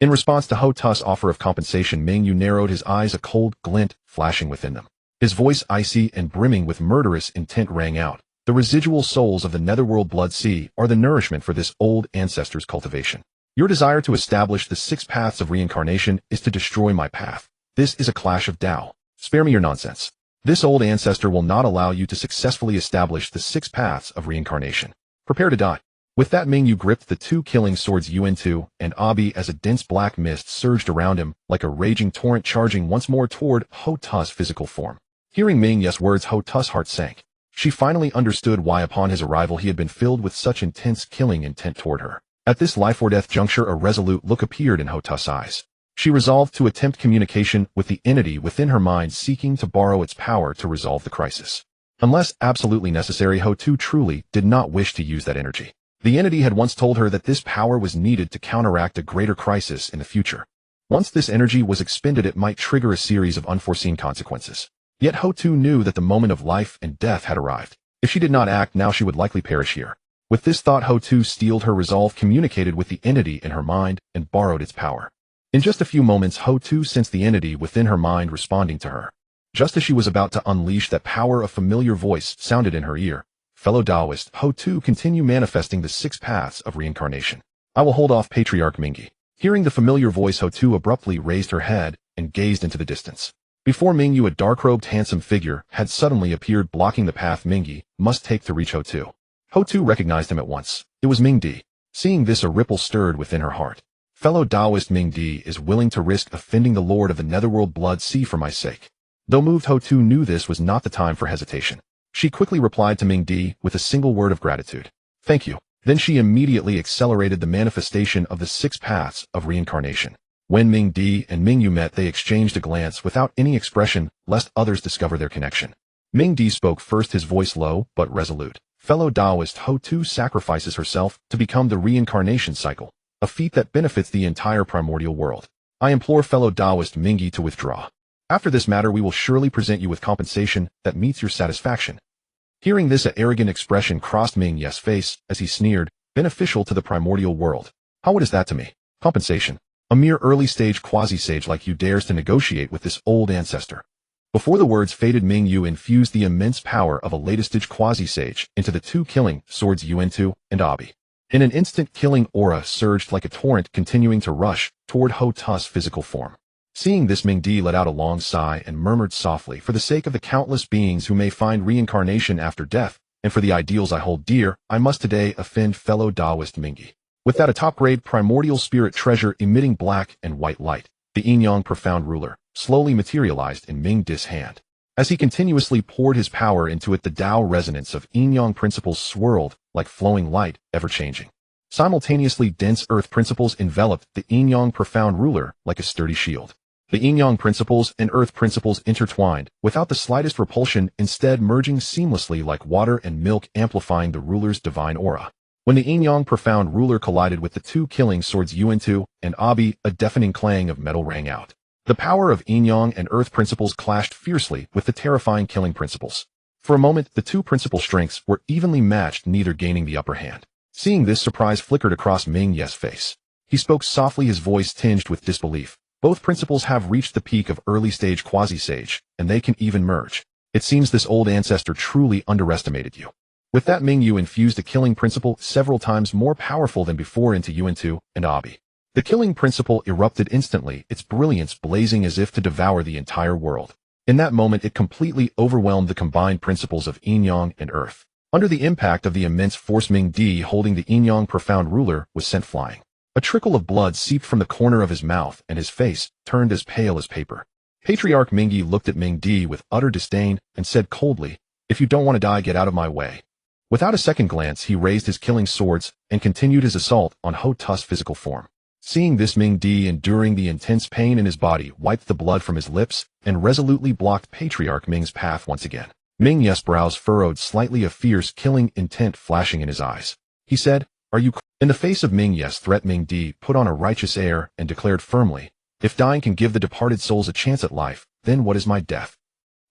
In response to Ho Tu's offer of compensation, Minghe narrowed his eyes, a cold glint flashing within them. His voice, icy and brimming with murderous intent, rang out. The residual souls of the netherworld blood sea are the nourishment for this old ancestor's cultivation. Your desire to establish the 6 paths of reincarnation is to destroy my path. This is a clash of Dao. Spare me your nonsense. This old ancestor will not allow you to successfully establish the 6 paths of reincarnation. Prepare to die. With that, Minghe gripped the 2 killing swords Yuan-Tu and Abi as a dense black mist surged around him like a raging torrent, charging once more toward Ho Tu's physical form. Hearing Minghe's words, Ho Tu's heart sank. She finally understood why upon his arrival he had been filled with such intense killing intent toward her. At this life-or-death juncture, a resolute look appeared in Ho Tu's eyes. She resolved to attempt communication with the entity within her mind, seeking to borrow its power to resolve the crisis. Unless absolutely necessary, Ho Tu truly did not wish to use that energy. The entity had once told her that this power was needed to counteract a greater crisis in the future. Once this energy was expended, it might trigger a series of unforeseen consequences. Yet Ho Tu knew that the moment of life and death had arrived. If she did not act now, she would likely perish here. With this thought, Ho Tu steeled her resolve, communicated with the entity in her mind, and borrowed its power. In just a few moments, Ho Tu sensed the entity within her mind responding to her. Just as she was about to unleash that power, a familiar voice sounded in her ear. Fellow Taoist, Ho Tu, continue manifesting the 6 paths of reincarnation. I will hold off, Patriarch Minghe. Hearing the familiar voice, Ho Tu abruptly raised her head and gazed into the distance. Before Minghe, a dark-robed, handsome figure had suddenly appeared, blocking the path Minghe must take to reach Ho Tu. Ho Tu recognized him at once. It was Minghe. Seeing this, a ripple stirred within her heart. Fellow Taoist, Minghe is willing to risk offending the Lord of the netherworld blood sea for my sake. Though moved, Ho Tu knew this was not the time for hesitation. She quickly replied to Minghe with a single word of gratitude. Thank you. Then she immediately accelerated the manifestation of the 6 paths of reincarnation. When Minghe and Minghe met, they exchanged a glance without any expression, lest others discover their connection. Minghe spoke first, his voice low but resolute. Fellow Taoist, Ho Tu sacrifices herself to become the reincarnation cycle, a feat that benefits the entire primordial world. I implore fellow Taoist Minghe to withdraw. After this matter, we will surely present you with compensation that meets your satisfaction. Hearing this, an arrogant expression crossed Minghe's face as he sneered, beneficial to the primordial world. How what is that to me? Compensation. A mere early-stage quasi-sage like you dares to negotiate with this old ancestor. Before the words faded, Minghe infused the immense power of a latest-stage quasi-sage into the 2 killing swords Yuan-Tu and Abi. In an instant, killing aura surged like a torrent, continuing to rush toward Ho Tu's physical form. Seeing this, Minghe let out a long sigh and murmured softly, for the sake of the countless beings who may find reincarnation after death, and for the ideals I hold dear, I must today offend fellow Taoist Minghe. With that, a top-grade primordial spirit treasure emitting black and white light, the yin-yang profound ruler, slowly materialized in Minghe's hand. As he continuously poured his power into it, the Tao resonance of yin-yang principles swirled like flowing light, ever-changing. Simultaneously, dense earth principles enveloped the yin-yang profound ruler like a sturdy shield. The yin-yang principles and earth principles intertwined without the slightest repulsion, instead merging seamlessly like water and milk, amplifying the ruler's divine aura. When the yin-yang profound ruler collided with the 2 killing swords Yuan-Tu and Abi, a deafening clang of metal rang out. The power of yin-yang and earth principles clashed fiercely with the terrifying killing principles. For a moment, the 2 principal strengths were evenly matched, neither gaining the upper hand. Seeing this, surprise flickered across Minghe's face. He spoke softly, his voice tinged with disbelief. Both principles have reached the peak of early-stage quasi-sage, and they can even merge. It seems this old ancestor truly underestimated you. With that, Minghe infused a killing principle several times more powerful than before into Yuan-Tu and Abi. The killing principle erupted instantly, its brilliance blazing as if to devour the entire world. In that moment, it completely overwhelmed the combined principles of yin-yang and earth. Under the impact of the immense force, Minghe, holding the yin-yang profound ruler, was sent flying. A trickle of blood seeped from the corner of his mouth, and his face turned as pale as paper. Patriarch Minghe looked at Minghe with utter disdain and said coldly, "If you don't want to die, get out of my way." Without a second glance, he raised his killing swords and continued his assault on Ho Tu's physical form. Seeing this, Minghe, enduring the intense pain in his body, wiped the blood from his lips and resolutely blocked Patriarch Minghe's path once again. Minghe's brows furrowed slightly, a fierce, killing intent flashing in his eyes. He said, "Are you?" In the face of Minghe's threat, Minghe put on a righteous air and declared firmly, "If dying can give the departed souls a chance at life, then what is my death?"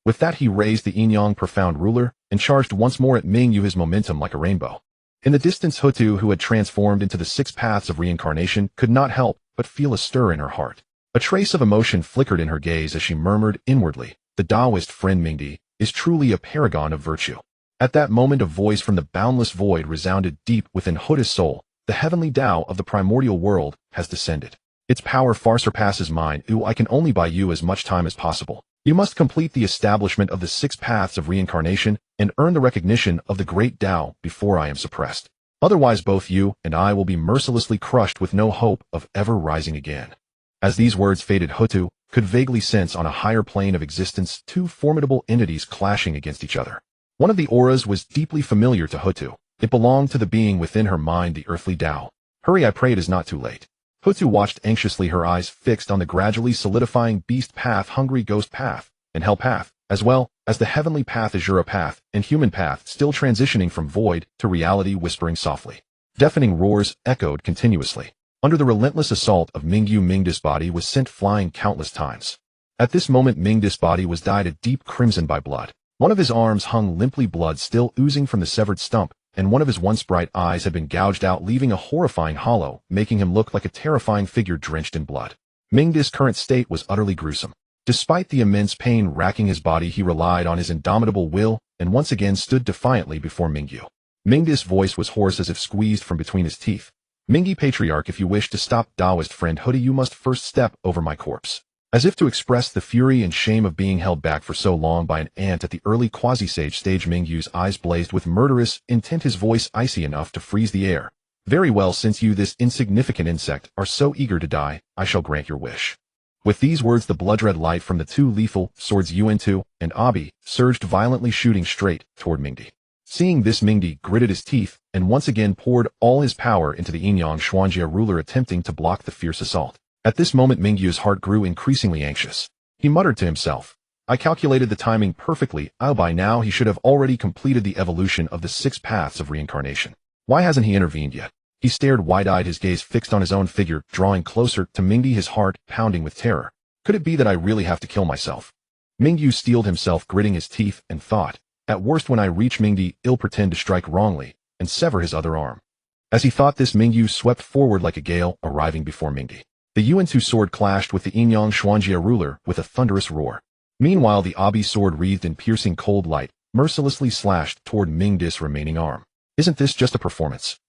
With that, he raised the yin-yang profound ruler and charged once more at Minghe, his momentum like a rainbow. In the distance, Ho Tu, who had transformed into the 6 paths of reincarnation, could not help but feel a stir in her heart. A trace of emotion flickered in her gaze as she murmured inwardly, "The Taoist friend Minghe is truly a paragon of virtue." At that moment a voice from the boundless void resounded deep within Huda's soul. "The Heavenly Dao of the primordial world has descended. Its power far surpasses mine. I can only buy you as much time as possible. You must complete the establishment of the 6 paths of reincarnation and earn the recognition of the great Tao before I am suppressed. Otherwise both you and I will be mercilessly crushed with no hope of ever rising again." As these words faded, Hutu could vaguely sense on a higher plane of existence 2 formidable entities clashing against each other. One of the auras was deeply familiar to Hutu. It belonged to the being within her mind, the earthly Tao. "Hurry, I pray, it is not too late." Hutu watched anxiously, her eyes fixed on the gradually solidifying beast path, hungry ghost path, and hell path, as well as the heavenly path, Azura path, and human path, still transitioning from void to reality, whispering softly. Deafening roars echoed continuously. Under the relentless assault of Minghe's body was sent flying countless times. At this moment Minghe's body was dyed a deep crimson by blood. One of his arms hung limply, blood still oozing from the severed stump, and one of his once bright eyes had been gouged out, leaving a horrifying hollow, making him look like a terrifying figure drenched in blood. Minghe's current state was utterly gruesome. Despite the immense pain racking his body, he relied on his indomitable will and once again stood defiantly before Minghe. Minghe's voice was hoarse as if squeezed from between his teeth. "Minghe Patriarch, if you wish to stop Taoist friend Huda, you must first step over my corpse." As if to express the fury and shame of being held back for so long by an ant at the early quasi-sage stage, Minghe's eyes blazed with murderous intent, his voice icy enough to freeze the air. "Very well, since you, this insignificant insect, are so eager to die, I shall grant your wish." With these words the blood-red light from the 2 lethal swords Yuan-Tu and Abi surged violently, shooting straight toward Minghe. Seeing this, Minghe gritted his teeth and once again poured all his power into the Enyang Xuanjia ruler, attempting to block the fierce assault. At this moment Minghe's heart grew increasingly anxious. He muttered to himself, "I calculated the timing perfectly. By now he should have already completed the evolution of the 6 paths of reincarnation. Why hasn't he intervened yet?" He stared wide-eyed, his gaze fixed on his own figure, drawing closer to Minghe, his heart pounding with terror. "Could it be that I really have to kill myself?" Minghe steeled himself, gritting his teeth, and thought, "At worst, when I reach Minghe, I'll pretend to strike wrongly and sever his other arm." As he thought this, Minghe swept forward like a gale, arriving before Minghe. The Yuan-Tu sword clashed with the Enyang Xuanjia ruler with a thunderous roar. Meanwhile the Abi sword, wreathed in piercing cold light, mercilessly slashed toward Minghe's remaining arm. "Isn't this just a performance?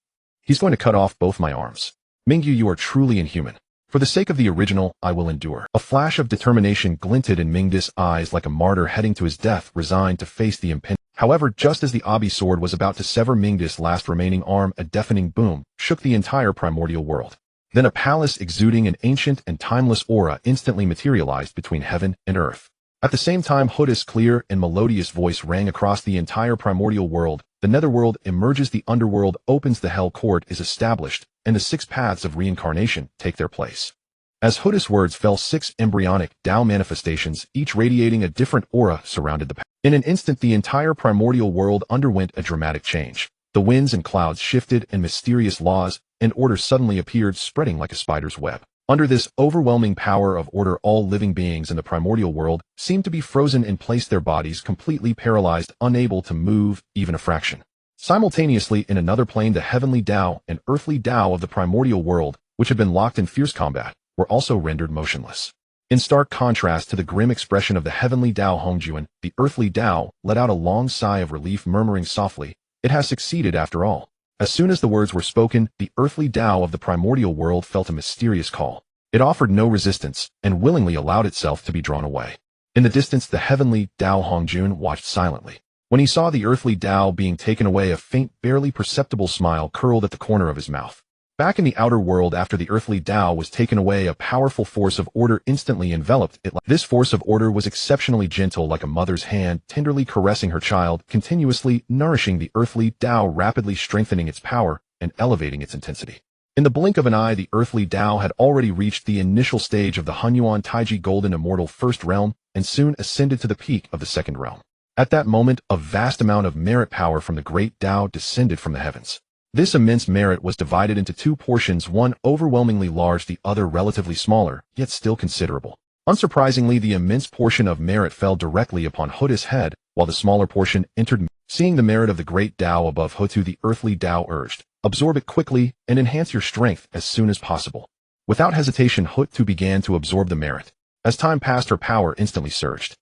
He's going to cut off both my arms. Minghe, you are truly inhuman. For the sake of the original, I will endure." A flash of determination glinted in Minghe's eyes, like a martyr heading to his death, resigned to face the impending. However, just as the Abi sword was about to sever Minghe's last remaining arm, a deafening boom shook the entire primordial world. Then a palace exuding an ancient and timeless aura instantly materialized between heaven and earth. At the same time, Huda's clear and melodious voice rang across the entire primordial world. "The netherworld emerges, the underworld opens, the hell court is established, and the 6 paths of reincarnation take their place." As Huda's words fell, 6 embryonic Tao manifestations, each radiating a different aura, surrounded the path. In an instant the entire primordial world underwent a dramatic change. The winds and clouds shifted, and mysterious laws and order suddenly appeared, spreading like a spider's web. Under this overwhelming power of order, all living beings in the primordial world seemed to be frozen in place, their bodies completely paralyzed, unable to move even a fraction. Simultaneously, in another plane, the heavenly Dao and earthly Dao of the primordial world, which had been locked in fierce combat, were also rendered motionless. In stark contrast to the grim expression of the heavenly Dao Hongjuan, the earthly Dao let out a long sigh of relief, murmuring softly, "It has succeeded after all." As soon as the words were spoken, the earthly Dao of the primordial world felt a mysterious call. It offered no resistance, and willingly allowed itself to be drawn away. In the distance, the heavenly Dao Hongjun watched silently. When he saw the earthly Dao being taken away, a faint, barely perceptible smile curled at the corner of his mouth. Back in the outer world, after the earthly Dao was taken away, a powerful force of order instantly enveloped it. This force of order was exceptionally gentle, like a mother's hand tenderly caressing her child, continuously nourishing the earthly Dao, rapidly strengthening its power and elevating its intensity. In the blink of an eye, the earthly Dao had already reached the initial stage of the Hunyuan Taiji Golden Immortal First Realm, and soon ascended to the peak of the Second Realm. At that moment, a vast amount of merit power from the great Dao descended from the heavens. This immense merit was divided into 2 portions, one overwhelmingly large, the other relatively smaller, yet still considerable. Unsurprisingly, the immense portion of merit fell directly upon Huda's head, while the smaller portion entered. Seeing the merit of the great Dao above Hutu, the earthly Dao urged, "Absorb it quickly and enhance your strength as soon as possible." Without hesitation, Hutu began to absorb the merit. As time passed, her power instantly surged.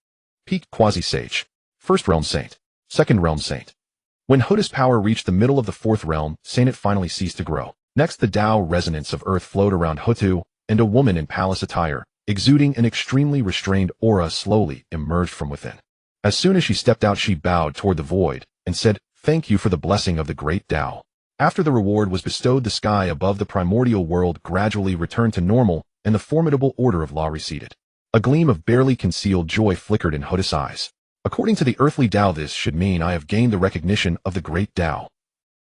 Peak quasi-sage. First realm saint. Second realm saint. When Hutu's power reached the middle of the fourth realm, saint, it finally ceased to grow. Next, the Dao resonance of earth flowed around Hutu, and a woman in palace attire, exuding an extremely restrained aura, slowly emerged from within. As soon as she stepped out, she bowed toward the void and said, "Thank you for the blessing of the great Dao." After the reward was bestowed, the sky above the primordial world gradually returned to normal, and the formidable order of law receded. A gleam of barely concealed joy flickered in Hutu's eyes. According to the earthly Dao, this should mean I have gained the recognition of the great Dao.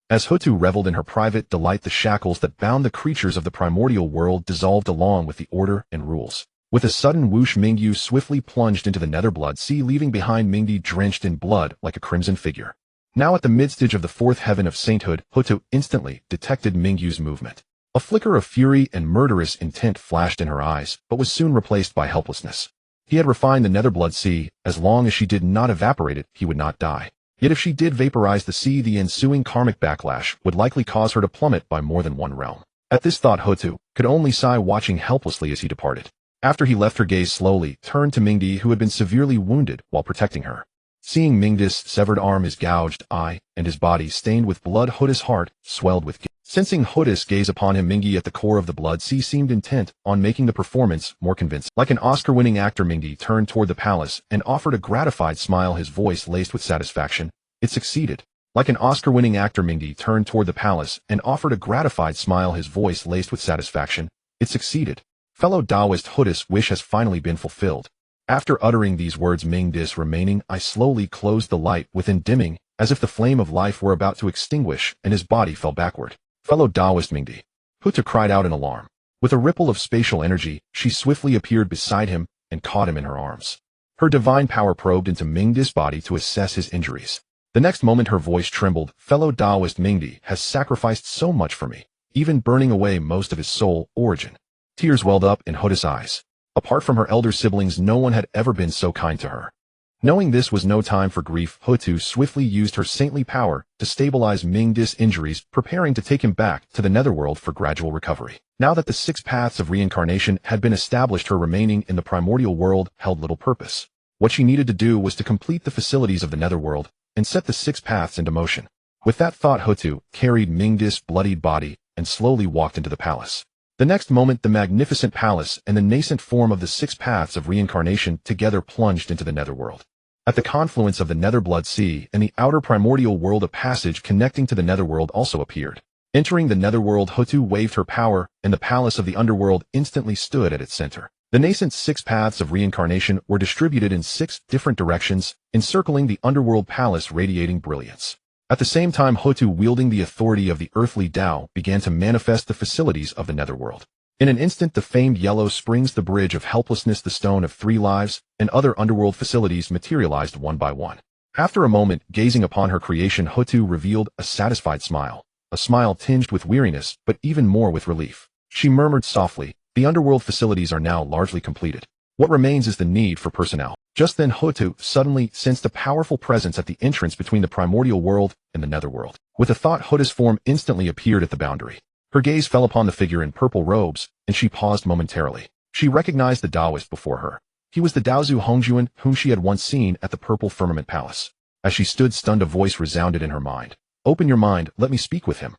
As Hutu reveled in her private delight, the shackles that bound the creatures of the primordial world dissolved along with the order and rules. With a sudden whoosh, Minghe swiftly plunged into the Netherblood Sea, leaving behind Minghe drenched in blood like a crimson figure. Now at the midstage of the fourth heaven of sainthood, Hutu instantly detected Minghe's movement. A flicker of fury and murderous intent flashed in her eyes, but was soon replaced by helplessness. He had refined the Netherblood Sea. As long as she did not evaporate it, he would not die. Yet if she did vaporize the sea, the ensuing karmic backlash would likely cause her to plummet by more than one realm. At this thought, Hutu could only sigh, watching helplessly as he departed. After he left, her gaze slowly turned to Minghe, who had been severely wounded while protecting her. Seeing Minghe's severed arm, his gouged eye, and his body stained with blood, Hutu's heart swelled with guilt. Sensing Hutu's gaze upon him, Minghe, at the core of the Blood Sea, seemed intent on making the performance more convincing. Like an Oscar-winning actor, Minghe turned toward the palace and offered a gratified smile, his voice laced with satisfaction. It succeeded. Like an Oscar-winning actor, Minghe turned toward the palace and offered a gratified smile, his voice laced with satisfaction. It succeeded. Fellow Taoist, Hutu's wish has finally been fulfilled. After uttering these words, Minghe's remaining eye slowly closed, the light within dimming, as if the flame of life were about to extinguish, and his body fell backward. Fellow Taoist Minghe. Hutu cried out in alarm. With a ripple of spatial energy, she swiftly appeared beside him and caught him in her arms. Her divine power probed into Minghe's body to assess his injuries. The next moment, her voice trembled. Fellow Taoist, Minghe has sacrificed so much for me, even burning away most of his soul origin. Tears welled up in Hutu's eyes. Apart from her elder siblings, no one had ever been so kind to her. Knowing this was no time for grief, Hutu swiftly used her saintly power to stabilize Minghe's injuries, preparing to take him back to the netherworld for gradual recovery. Now that the 6 paths of reincarnation had been established, her remaining in the primordial world held little purpose. What she needed to do was to complete the facilities of the netherworld and set the 6 paths into motion. With that thought, Hutu carried Minghe's bloodied body and slowly walked into the palace. The next moment, the magnificent palace and the nascent form of the 6 paths of reincarnation together plunged into the netherworld. At the confluence of the Netherblood Sea and the outer primordial world, a passage connecting to the netherworld also appeared. Entering the netherworld, Hutu waved her power, and the palace of the underworld instantly stood at its center. The nascent 6 paths of reincarnation were distributed in 6 different directions, encircling the underworld palace, radiating brilliance. At the same time, Hutu, wielding the authority of the earthly Dao, began to manifest the facilities of the netherworld. In an instant, the famed Yellow Springs, the Bridge of Helplessness, the Stone of 3 Lives, and other underworld facilities materialized one by one. After a moment, gazing upon her creation, Hutu revealed a satisfied smile, a smile tinged with weariness, but even more with relief. She murmured softly, "The underworld facilities are now largely completed. What remains is the need for personnel." Just then, Hutu suddenly sensed a powerful presence at the entrance between the primordial world and the netherworld. With a thought, Hutu's form instantly appeared at the boundary. Her gaze fell upon the figure in purple robes, and she paused momentarily. She recognized the Taoist before her. He was the Daozu Hongjuan whom she had once seen at the Purple Firmament Palace. As she stood stunned, a voice resounded in her mind. "Open your mind, let me speak with him."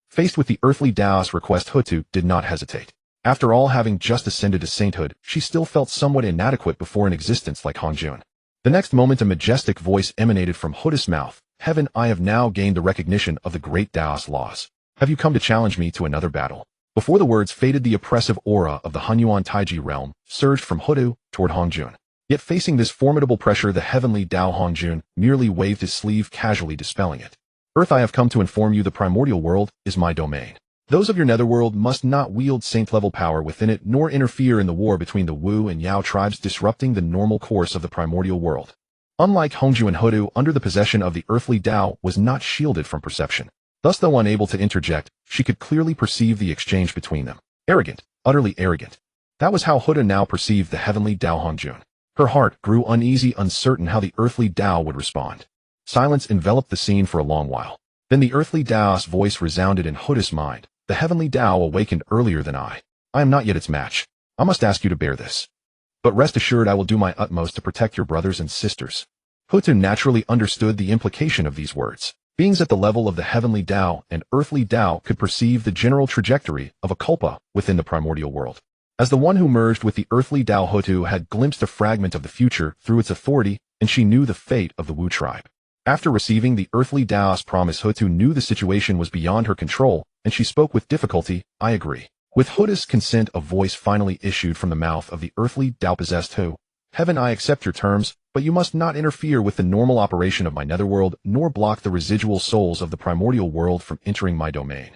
Faced with the earthly Taoist's request, Hutu did not hesitate. After all, having just ascended to sainthood, she still felt somewhat inadequate before an existence like Hongjuan. The next moment, a majestic voice emanated from Hutu's mouth. "Heaven, I have now gained the recognition of the great Taoist laws. Have you come to challenge me to another battle?" Before the words faded, the oppressive aura of the Hunyuan Taiji realm surged from Hutu toward Hongjuan. Yet facing this formidable pressure, the Heavenly Dao Hongjuan merely waved his sleeve, casually dispelling it. "Earth, I have come to inform you the primordial world is my domain. Those of your netherworld must not wield saint-level power within it, nor interfere in the war between the Wu and Yao tribes, disrupting the normal course of the primordial world." Unlike Hongjuan, Hutu, under the possession of the earthly Dao, was not shielded from perception. Thus, though unable to interject, she could clearly perceive the exchange between them. Arrogant, utterly arrogant. That was how Hutu now perceived the Heavenly Dao Hongjuan. Her heart grew uneasy, uncertain how the earthly Dao would respond. Silence enveloped the scene for a long while. Then the earthly Dao's voice resounded in Hutu's mind. "The Heavenly Dao awakened earlier than I. I am not yet its match. I must ask you to bear this. But rest assured I will do my utmost to protect your brothers and sisters. Hutu naturally understood the implication of these words. Beings at the level of the Heavenly Dao and Earthly Dao could perceive the general trajectory of a culpa within the primordial world. As the one who merged with the Earthly Dao, Hutu had glimpsed a fragment of the future through its authority, and she knew the fate of the Wu tribe. After receiving the Earthly Dao's promise, Hutu knew the situation was beyond her control, and she spoke with difficulty, I agree. With Hutu's consent, a voice finally issued from the mouth of the Earthly Dao-possessed Hu. Heaven, I accept your terms, but you must not interfere with the normal operation of my netherworld, nor block the residual souls of the primordial world from entering my domain.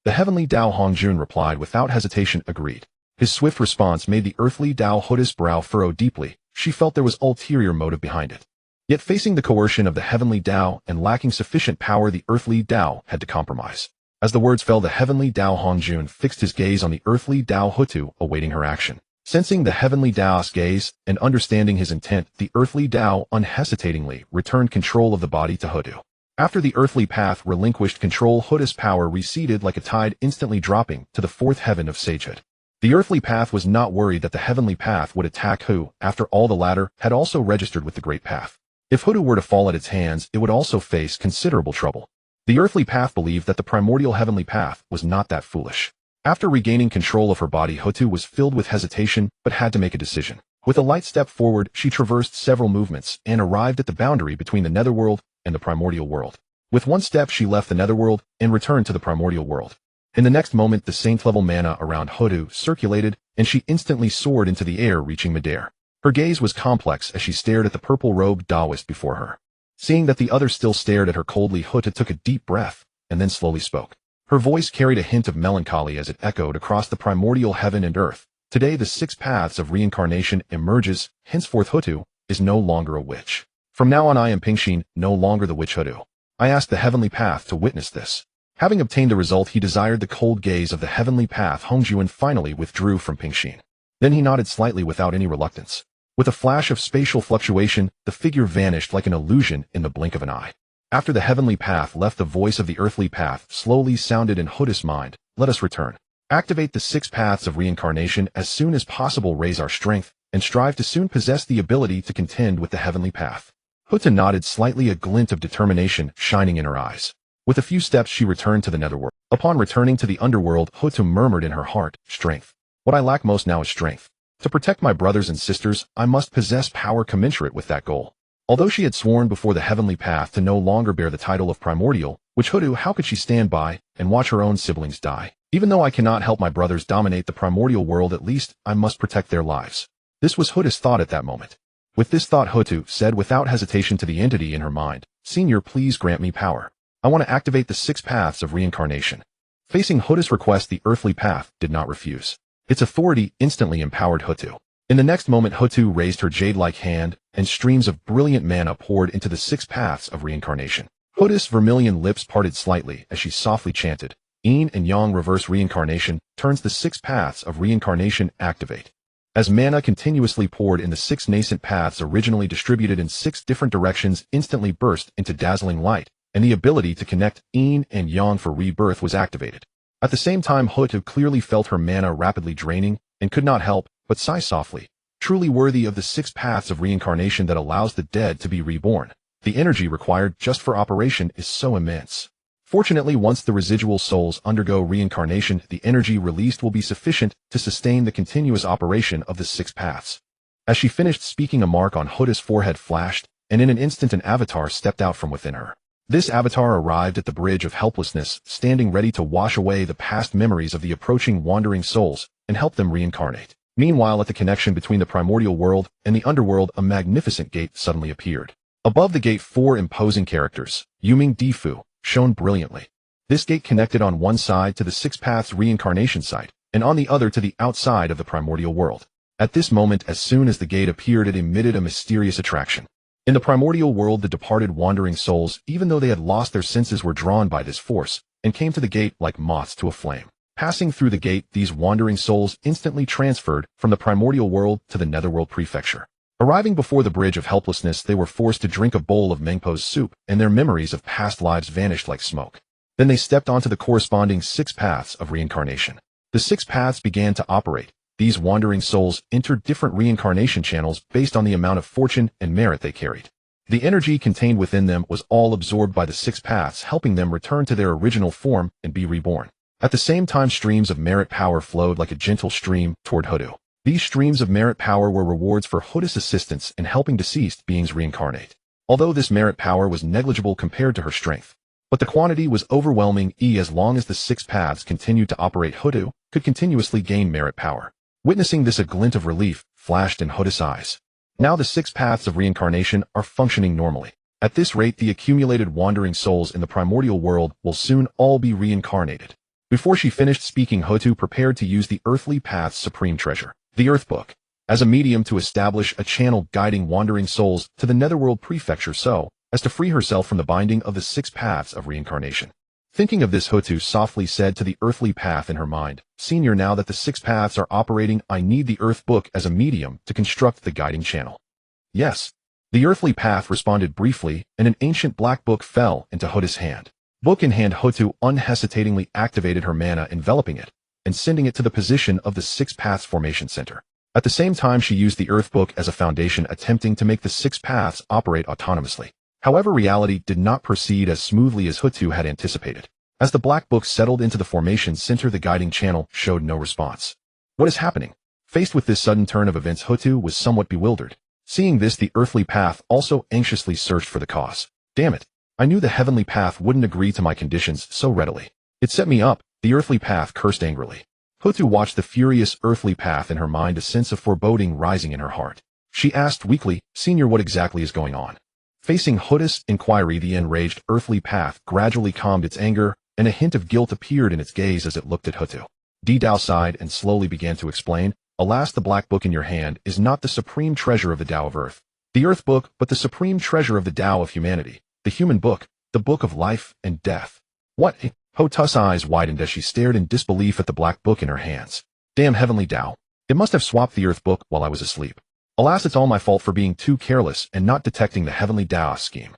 The Heavenly Dao Hongjun replied without hesitation, agreed. His swift response made the Earthly Dao Hutu's brow furrow deeply. She felt there was ulterior motive behind it. Yet facing the coercion of the Heavenly Dao and lacking sufficient power, the Earthly Dao had to compromise. As the words fell, the Heavenly Dao Hongjun fixed his gaze on the Earthly Dao Hutu, awaiting her action. Sensing the Heavenly Dao's gaze and understanding his intent, the Earthly Dao unhesitatingly returned control of the body to Hutu. After the Earthly Path relinquished control, Hutu's power receded like a tide, instantly dropping to the fourth heaven of sagehood. The Earthly Path was not worried that the Heavenly Path would attack Hu. After all, the latter had also registered with the Great Path. If Hutu were to fall at its hands, it would also face considerable trouble. The Earthly Path believed that the primordial Heavenly Path was not that foolish. After regaining control of her body, Hutu was filled with hesitation, but had to make a decision. With a light step forward, she traversed several movements and arrived at the boundary between the netherworld and the primordial world. With one step, she left the netherworld and returned to the primordial world. In the next moment, the saint-level mana around Hutu circulated, and she instantly soared into the air, reaching midair. Her gaze was complex as she stared at the purple-robed Taoist before her. Seeing that the other still stared at her coldly, Hutu took a deep breath and then slowly spoke. Her voice carried a hint of melancholy as it echoed across the primordial heaven and earth. Today, the 6 paths of reincarnation emerges. Henceforth, Hutu is no longer a witch. From now on, I am Pingxin, no longer the witch Hutu. I asked the Heavenly Path to witness this. Having obtained the result he desired, the cold gaze of the Heavenly Path Hongjun finally withdrew from Pingxin. Then he nodded slightly without any reluctance. With a flash of spatial fluctuation, the figure vanished like an illusion in the blink of an eye. After the Heavenly Path left, the voice of the Earthly Path slowly sounded in Hutu's mind. Let us return. Activate the 6 paths of reincarnation as soon as possible, raise our strength, and strive to soon possess the ability to contend with the Heavenly Path. Hutu nodded slightly, a glint of determination shining in her eyes. With a few steps she returned to the netherworld. Upon returning to the underworld, Hutu murmured in her heart, strength. What I lack most now is strength. To protect my brothers and sisters, I must possess power commensurate with that goal. Although she had sworn before the Heavenly Path to no longer bear the title of Primordial, which Hutu, how could she stand by and watch her own siblings die? Even though I cannot help my brothers dominate the primordial world, at least I must protect their lives. This was Hutu's thought at that moment. With this thought, Hutu said without hesitation to the entity in her mind, Senior, please grant me power. I want to activate the 6 paths of reincarnation. Facing Hutu's request, the Earthly Path did not refuse. Its authority instantly empowered Hutu. In the next moment, Hutu raised her jade-like hand, and streams of brilliant mana poured into the 6 paths of reincarnation. Hutu's vermilion lips parted slightly as she softly chanted, Yin and Yang reverse reincarnation turns the 6 paths of reincarnation activate. As mana continuously poured in, the 6 nascent paths originally distributed in 6 different directions instantly burst into dazzling light, and the ability to connect Yin and Yang for rebirth was activated. At the same time, Hutu clearly felt her mana rapidly draining and could not help but sigh softly. Truly worthy of the 6 paths of reincarnation that allows the dead to be reborn. The energy required just for operation is so immense. Fortunately, once the residual souls undergo reincarnation, the energy released will be sufficient to sustain the continuous operation of the 6 paths. As she finished speaking, a mark on Hutu's forehead flashed, and in an instant an avatar stepped out from within her. This avatar arrived at the bridge of helplessness, standing ready to wash away the past memories of the approaching wandering souls and help them reincarnate. Meanwhile, at the connection between the primordial world and the underworld, a magnificent gate suddenly appeared. Above the gate, 4 imposing characters, Yuming Difu, shone brilliantly. This gate connected on one side to the 6 paths reincarnation site, and on the other to the outside of the primordial world. At this moment, as soon as the gate appeared, it emitted a mysterious attraction. In the primordial world, the departed wandering souls, even though they had lost their senses, were drawn by this force, and came to the gate like moths to a flame. Passing through the gate, these wandering souls instantly transferred from the primordial world to the netherworld prefecture. Arriving before the bridge of helplessness, they were forced to drink a bowl of Mengpo's soup, and their memories of past lives vanished like smoke. Then they stepped onto the corresponding 6 paths of reincarnation. The six paths began to operate. These wandering souls entered different reincarnation channels based on the amount of fortune and merit they carried. The energy contained within them was all absorbed by the six paths, helping them return to their original form and be reborn. At the same time, streams of merit power flowed like a gentle stream toward Hoodoo. These streams of merit power were rewards for Hoodoo's assistance in helping deceased beings reincarnate. Although this merit power was negligible compared to her strength, but the quantity was overwhelming. As long as the six paths continued to operate, Hoodoo could continuously gain merit power. Witnessing this, a glint of relief flashed in Hoodoo's eyes. Now the six paths of reincarnation are functioning normally. At this rate, the accumulated wandering souls in the primordial world will soon all be reincarnated. Before she finished speaking, Hoodoo prepared to use the earthly path's supreme treasure, the Earth Book, as a medium to establish a channel guiding wandering souls to the Netherworld Prefecture so as to free herself from the binding of the six paths of reincarnation. Thinking of this, Hoodoo softly said to the earthly path in her mind, "Senior, now that the six paths are operating, I need the Earth Book as a medium to construct the guiding channel." Yes. The earthly path responded briefly, and an ancient black book fell into Hoodoo's hand. Book in hand, Hoodoo unhesitatingly activated her mana, enveloping it and sending it to the position of the six paths formation center. At the same time, she used the Earth Book as a foundation, attempting to make the six paths operate autonomously. However, reality did not proceed as smoothly as Hoodoo had anticipated. As the black book settled into the formation center, the guiding channel showed no response. What is happening? Faced with this sudden turn of events, Hoodoo was somewhat bewildered. Seeing this, the earthly path also anxiously searched for the cause. Damn it. I knew the heavenly path wouldn't agree to my conditions so readily. It set me up, the earthly path cursed angrily. Hoodoo watched the furious earthly path in her mind, a sense of foreboding rising in her heart. She asked weakly, "Senior, what exactly is going on?" Facing Hoodoo's inquiry, the enraged earthly path gradually calmed its anger, and a hint of guilt appeared in its gaze as it looked at Hoodoo. Dao sighed and slowly began to explain, "Alas, the black book in your hand is not the supreme treasure of the Tao of Earth, the Earth Book, but the supreme treasure of the Tao of humanity, the human book, the book of life and death." What? Hoodoo's eyes widened as she stared in disbelief at the black book in her hands. Damn Heavenly Dao. It must have swapped the Earth Book while I was asleep. Alas, it's all my fault for being too careless and not detecting the Heavenly Dao scheme.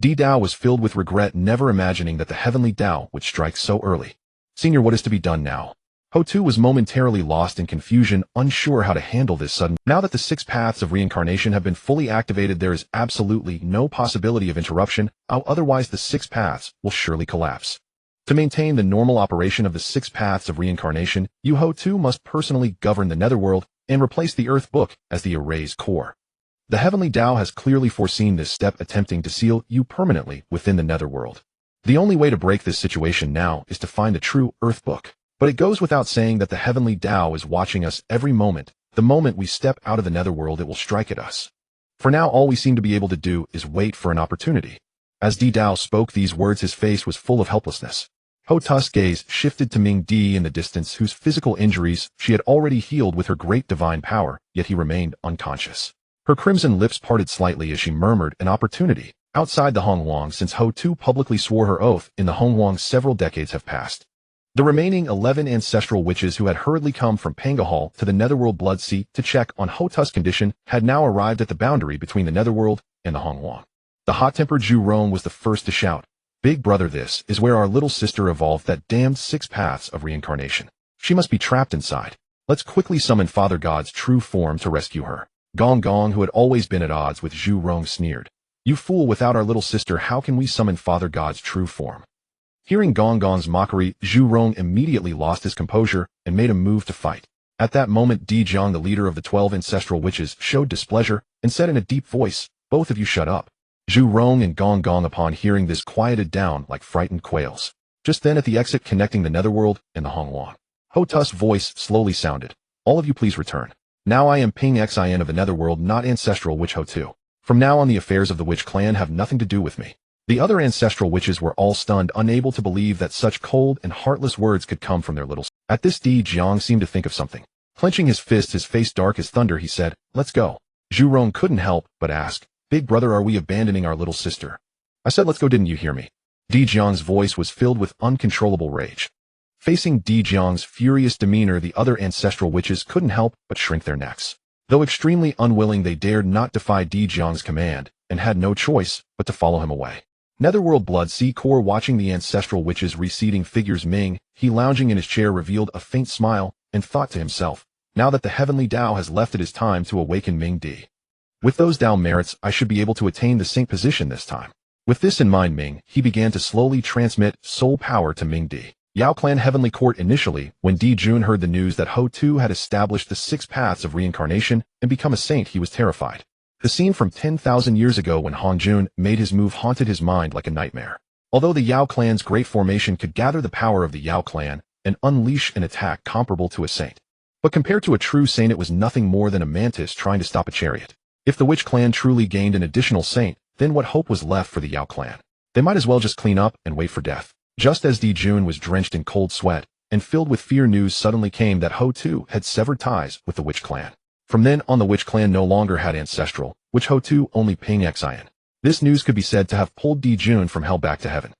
Dao was filled with regret, never imagining that the Heavenly Dao would strike so early. "Senior, what is to be done now?" Hoodoo was momentarily lost in confusion, unsure how to handle this sudden. Now that the six paths of reincarnation have been fully activated, there is absolutely no possibility of interruption, otherwise the six paths will surely collapse. To maintain the normal operation of the six paths of reincarnation, you Hoodoo must personally govern the Netherworld and replace the Earth Book as the array's core. The Heavenly Dao has clearly foreseen this step, attempting to seal you permanently within the Netherworld. The only way to break this situation now is to find the true Earth Book. But it goes without saying that the Heavenly Dao is watching us every moment. The moment we step out of the Netherworld, it will strike at us. For now, all we seem to be able to do is wait for an opportunity. As Dao spoke these words, his face was full of helplessness. Hoodoo's gaze shifted to Minghe in the distance, whose physical injuries she had already healed with her great divine power, yet he remained unconscious. Her crimson lips parted slightly as she murmured, "An opportunity." Outside the Hongwang, since Hoodoo publicly swore her oath in the Hongwang, several decades have passed. The remaining 11 ancestral witches who had hurriedly come from Pangahal to the Netherworld Blood Sea to check on Hoodoo's condition had now arrived at the boundary between the Netherworld and the Hongwang. The hot-tempered Zhu Rong was the first to shout, "Big brother, this is where our little sister evolved that damned six paths of reincarnation. She must be trapped inside. Let's quickly summon Father God's true form to rescue her." Gong Gong, who had always been at odds with Zhu Rong, sneered, "You fool, without our little sister, how can we summon Father God's true form?" Hearing Gong Gong's mockery, Zhu Rong immediately lost his composure and made a move to fight. At that moment, Jiang, the leader of the 12 ancestral witches, showed displeasure and said in a deep voice, "Both of you shut up." Zhu Rong and Gong Gong, upon hearing this, quieted down like frightened quails. Just then, at the exit connecting the Netherworld and the Hongwang, Hoodoo's voice slowly sounded, "All of you please return. Now I am Ping Xin of the Netherworld, not ancestral witch Hoodoo. From now on, the affairs of the witch clan have nothing to do with me." The other ancestral witches were all stunned, unable to believe that such cold and heartless words could come from their little. At this, Jiang seemed to think of something. Clenching his fist, his face dark as thunder, he said, "Let's go." Zhu Rong couldn't help but ask, "Big brother, are we abandoning our little sister?" "I said let's go, didn't you hear me?" Jiang's voice was filled with uncontrollable rage. Facing Jiang's furious demeanor, the other ancestral witches couldn't help but shrink their necks. Though extremely unwilling, they dared not defy Jiang's command and had no choice but to follow him away. Netherworld blood sea core watching the ancestral witches receding figures Minghe, he lounging in his chair revealed a faint smile and thought to himself, now that the Heavenly Dao has left it is time to awaken Minghe. With those Dao merits, I should be able to attain the saint position this time. With this in mind Minghe, he began to slowly transmit soul power to Minghe. Yao Clan Heavenly Court initially, when Di Jun heard the news that Ho Tu had established the 6 paths of reincarnation and become a saint, he was terrified. The scene from 10,000 years ago when Han Jun made his move haunted his mind like a nightmare. Although the Yao Clan's great formation could gather the power of the Yao Clan and unleash an attack comparable to a saint. But compared to a true saint it was nothing more than a mantis trying to stop a chariot. If the Witch Clan truly gained an additional saint, then what hope was left for the Yao Clan? They might as well just clean up and wait for death. Just as Di Jun was drenched in cold sweat and filled with fear, news suddenly came that Ho Tu had severed ties with the Witch Clan. From then on the Witch Clan no longer had ancestral, which Ho Tu only ping xian. This news could be said to have pulled Di Jun from hell back to heaven.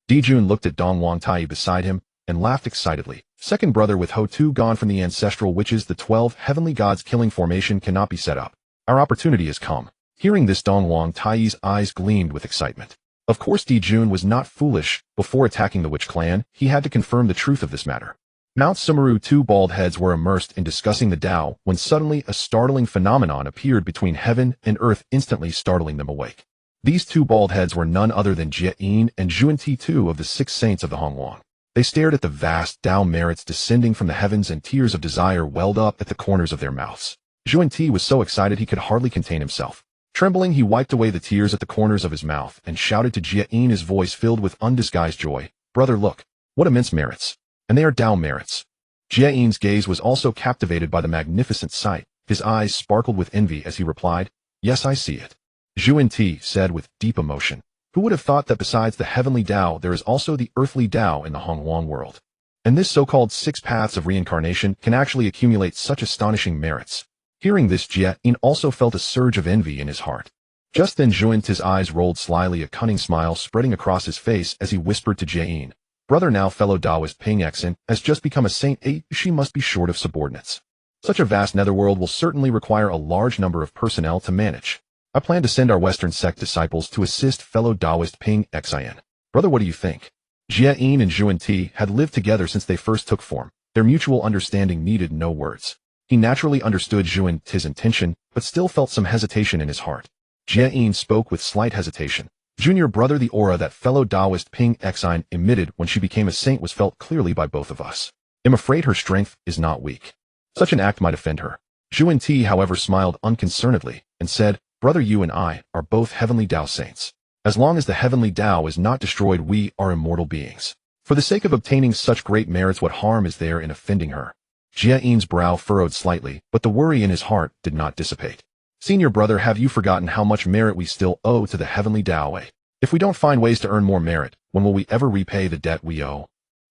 Di Jun looked at Dong Wang Tai beside him and laughed excitedly. Second brother, with Ho Tu gone from the ancestral witches, the 12 heavenly gods killing formation cannot be set up. Our opportunity has come. Hearing this, Dong Wang Tai's eyes gleamed with excitement. Of course Di Jun was not foolish. Before attacking the Witch Clan, he had to confirm the truth of this matter. Mount Sumeru, 2 bald heads were immersed in discussing the Tao when suddenly a startling phenomenon appeared between heaven and earth, instantly startling them awake. These 2 bald heads were none other than Jie Yin and Zhuan-Ti, 2 of the 6 saints of the Hongwang. They stared at the vast Tao merits descending from the heavens, and tears of desire welled up at the corners of their mouths. Zhuan-Ti was so excited he could hardly contain himself. Trembling, he wiped away the tears at the corners of his mouth and shouted to Jie Yin, his voice filled with undisguised joy, "Brother, look! What immense merits! And they are Tao merits." Jie Yin's gaze was also captivated by the magnificent sight. His eyes sparkled with envy as he replied, "Yes, I see it." Zhuan-Ti said with deep emotion, "Who would have thought that besides the heavenly Tao there is also the earthly Tao in the Hongwang world? And this so-called 6 paths of reincarnation can actually accumulate such astonishing merits." Hearing this, Jie Yin also felt a surge of envy in his heart. Just then Zhuan-Ti's eyes rolled slyly, a cunning smile spreading across his face as he whispered to Jie Yin, "Brother, now fellow Taoist Ping Xen has just become a saint. She must be short of subordinates. Such a vast netherworld will certainly require a large number of personnel to manage. I plan to send our Western sect disciples to assist fellow Taoist Ping Xen. Brother, what do you think?" Jie Yin and Zhuan-Ti had lived together since they first took form. Their mutual understanding needed no words. He naturally understood Zhuan-Ti's intention, but still felt some hesitation in his heart. Jie Yin spoke with slight hesitation. "Junior brother, the aura that fellow Taoist Ping Xine emitted when she became a saint was felt clearly by both of us. I'm afraid her strength is not weak. Such an act might offend her." Zhuan-Ti, however, smiled unconcernedly and said, "Brother, you and I are both heavenly Tao saints. As long as the heavenly Tao is not destroyed, we are immortal beings. For the sake of obtaining such great merits, what harm is there in offending her?" Jie Yin's brow furrowed slightly, but the worry in his heart did not dissipate. "Senior brother, have you forgotten how much merit we still owe to the heavenly Tao? If we don't find ways to earn more merit, when will we ever repay the debt we owe?"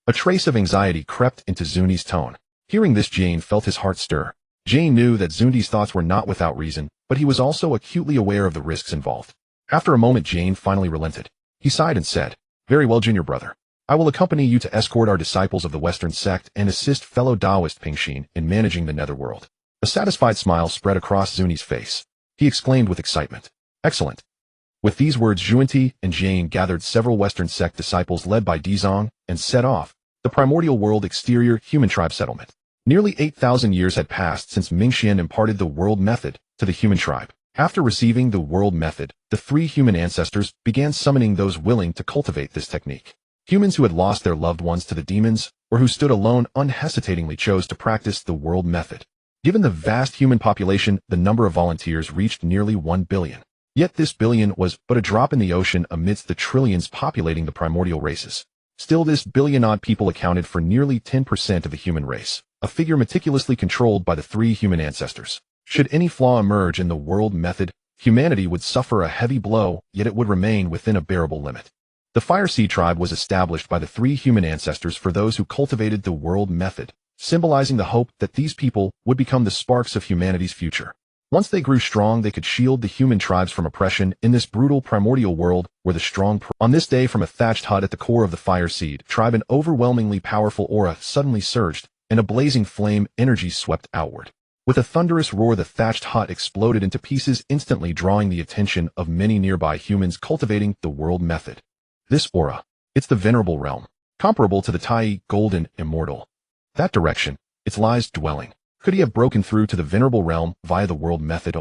A trace of anxiety crept into Zuni's tone. Hearing this, Jane felt his heart stir. Jane knew that Zuni's thoughts were not without reason, but he was also acutely aware of the risks involved. After a moment, Jane finally relented. He sighed and said, "Very well, junior brother. I will accompany you to escort our disciples of the Western sect and assist fellow Taoist Pingxin in managing the netherworld." A satisfied smile spread across Zuni's face. He exclaimed with excitement, "Excellent." With these words, Zhuan-Ti and Jane gathered several Western sect disciples led by Dizong and set off. The Primordial world exterior human tribe settlement. Nearly 8,000 years had passed since Mingxian imparted the world method to the human tribe. After receiving the world method, the 3 human ancestors began summoning those willing to cultivate this technique. Humans who had lost their loved ones to the demons or who stood alone unhesitatingly chose to practice the world method. Given the vast human population, the number of volunteers reached nearly 1 billion. Yet this billion was but a drop in the ocean amidst the trillions populating the primordial races. Still, this billion-odd people accounted for nearly 10% of the human race, a figure meticulously controlled by the 3 human ancestors. Should any flaw emerge in the world method, humanity would suffer a heavy blow, yet it would remain within a bearable limit. The Fire Sea tribe was established by the 3 human ancestors for those who cultivated the world method, symbolizing the hope that these people would become the sparks of humanity's future. Once they grew strong, they could shield the human tribes from oppression in this brutal primordial world where the strong On this day, from a thatched hut at the core of the Fire Seed tribe, an overwhelmingly powerful aura suddenly surged, and a blazing flame energy swept outward. With a thunderous roar, the thatched hut exploded into pieces, instantly drawing the attention of many nearby humans cultivating the world method. This aura, it's the venerable realm, comparable to the Tai golden immortal. That direction, it's Lai's dwelling. Could he have broken through to the venerable realm via the world method?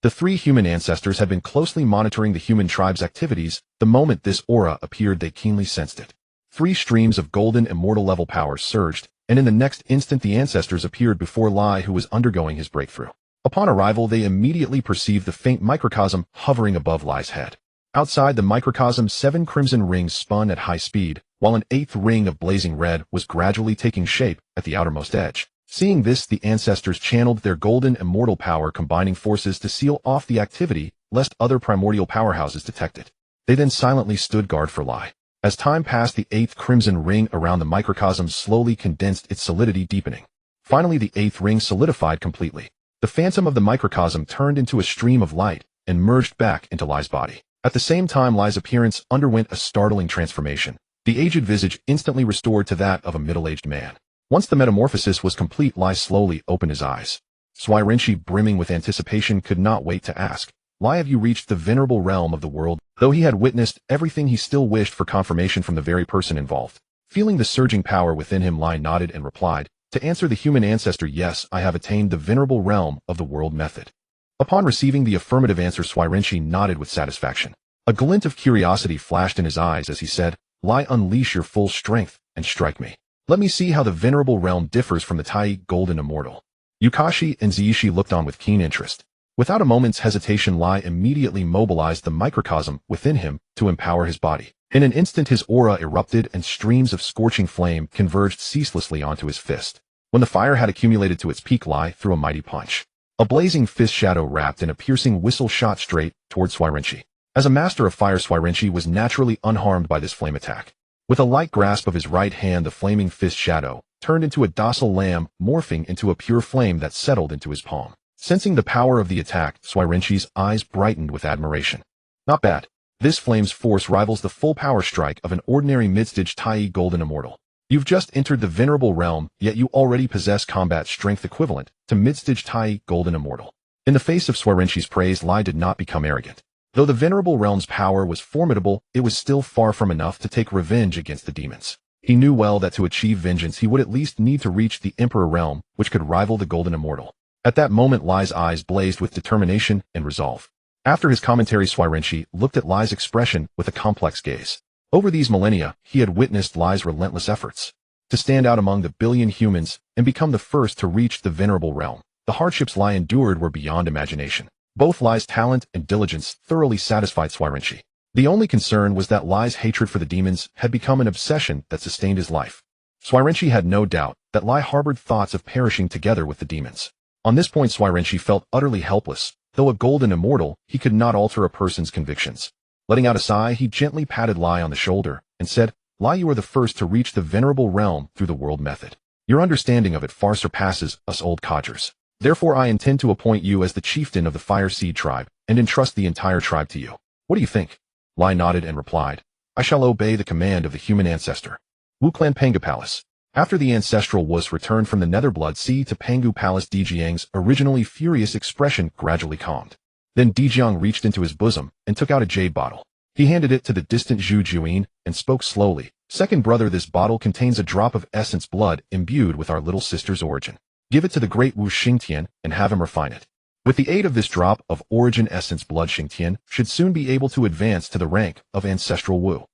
The three human ancestors had been closely monitoring the human tribe's activities. The moment this aura appeared, they keenly sensed it. 3 streams of golden immortal level powers surged, and in the next instant the ancestors appeared before Lai, who was undergoing his breakthrough. Upon arrival, they immediately perceived the faint microcosm hovering above Lai's head. Outside the microcosm, 7 crimson rings spun at high speed, while an 8th ring of blazing red was gradually taking shape at the outermost edge. Seeing this, the ancestors channeled their golden immortal power, combining forces to seal off the activity, lest other primordial powerhouses detect it. They then silently stood guard for Lai. As time passed, the 8th crimson ring around the microcosm slowly condensed, its solidity deepening. Finally, the 8th ring solidified completely. The phantom of the microcosm turned into a stream of light and merged back into Lai's body. At the same time, Lai's appearance underwent a startling transformation. The aged visage instantly restored to that of a middle-aged man. Once the metamorphosis was complete, Lai slowly opened his eyes. Swirenshi, brimming with anticipation, could not wait to ask, "Lai, have you reached the venerable realm of the world?" Though he had witnessed everything, he still wished for confirmation from the very person involved. Feeling the surging power within him, Lai nodded and replied, "To answer the human ancestor, yes, I have attained the venerable realm of the world method." Upon receiving the affirmative answer, Swirenshi nodded with satisfaction. A glint of curiosity flashed in his eyes as he said, "Lai, unleash your full strength and strike me. Let me see how the venerable realm differs from the Tai golden immortal." Yukashi and Ziishi looked on with keen interest. Without a moment's hesitation, Lai immediately mobilized the microcosm within him to empower his body. In an instant, his aura erupted and streams of scorching flame converged ceaselessly onto his fist. When the fire had accumulated to its peak, Lai threw a mighty punch. A blazing fist shadow wrapped in a piercing whistle shot straight toward Swirenshi. As a master of fire, Swirenshi was naturally unharmed by this flame attack. With a light grasp of his right hand, the flaming fist shadow turned into a docile lamb, morphing into a pure flame that settled into his palm. Sensing the power of the attack, Swirenshi's eyes brightened with admiration. Not bad. This flame's force rivals the full power strike of an ordinary mid-stage Tai golden immortal. You've just entered the venerable realm, yet you already possess combat strength equivalent to mid-stage Tai golden immortal. In the face of Swirenshi's praise, Lai did not become arrogant. Though the venerable realm's power was formidable, it was still far from enough to take revenge against the demons. He knew well that to achieve vengeance, he would at least need to reach the Emperor realm, which could rival the golden immortal. At that moment, Lai's eyes blazed with determination and resolve. After his commentary, Swirenshi looked at Lai's expression with a complex gaze. Over these millennia, he had witnessed Lai's relentless efforts to stand out among the billion humans and become the first to reach the venerable realm. The hardships Lai endured were beyond imagination. Both Lai's talent and diligence thoroughly satisfied Swirenshi. The only concern was that Lai's hatred for the demons had become an obsession that sustained his life. Swirenshi had no doubt that Lai harbored thoughts of perishing together with the demons. On this point, Swirenshi felt utterly helpless. Though a golden immortal, he could not alter a person's convictions. Letting out a sigh, he gently patted Lai on the shoulder and said, "Lai, you are the first to reach the venerable realm through the world method. Your understanding of it far surpasses us old codgers. Therefore, I intend to appoint you as the chieftain of the Fire Seed tribe and entrust the entire tribe to you. What do you think?" Lai nodded and replied, "I shall obey the command of the human ancestor." Wu Clan Pangu Palace. After the ancestral Wus returned from the Netherblood Sea to Pangu Palace, Dijiang's originally furious expression gradually calmed. Then Dijiang reached into his bosom and took out a jade bottle. He handed it to the distant Zhu Juyin and spoke slowly, "Second brother, this bottle contains a drop of essence blood imbued with our little sister's origin. Give it to the great Wu Xingtian and have him refine it. With the aid of this drop of origin essence blood, Xingtian should soon be able to advance to the rank of ancestral Wu."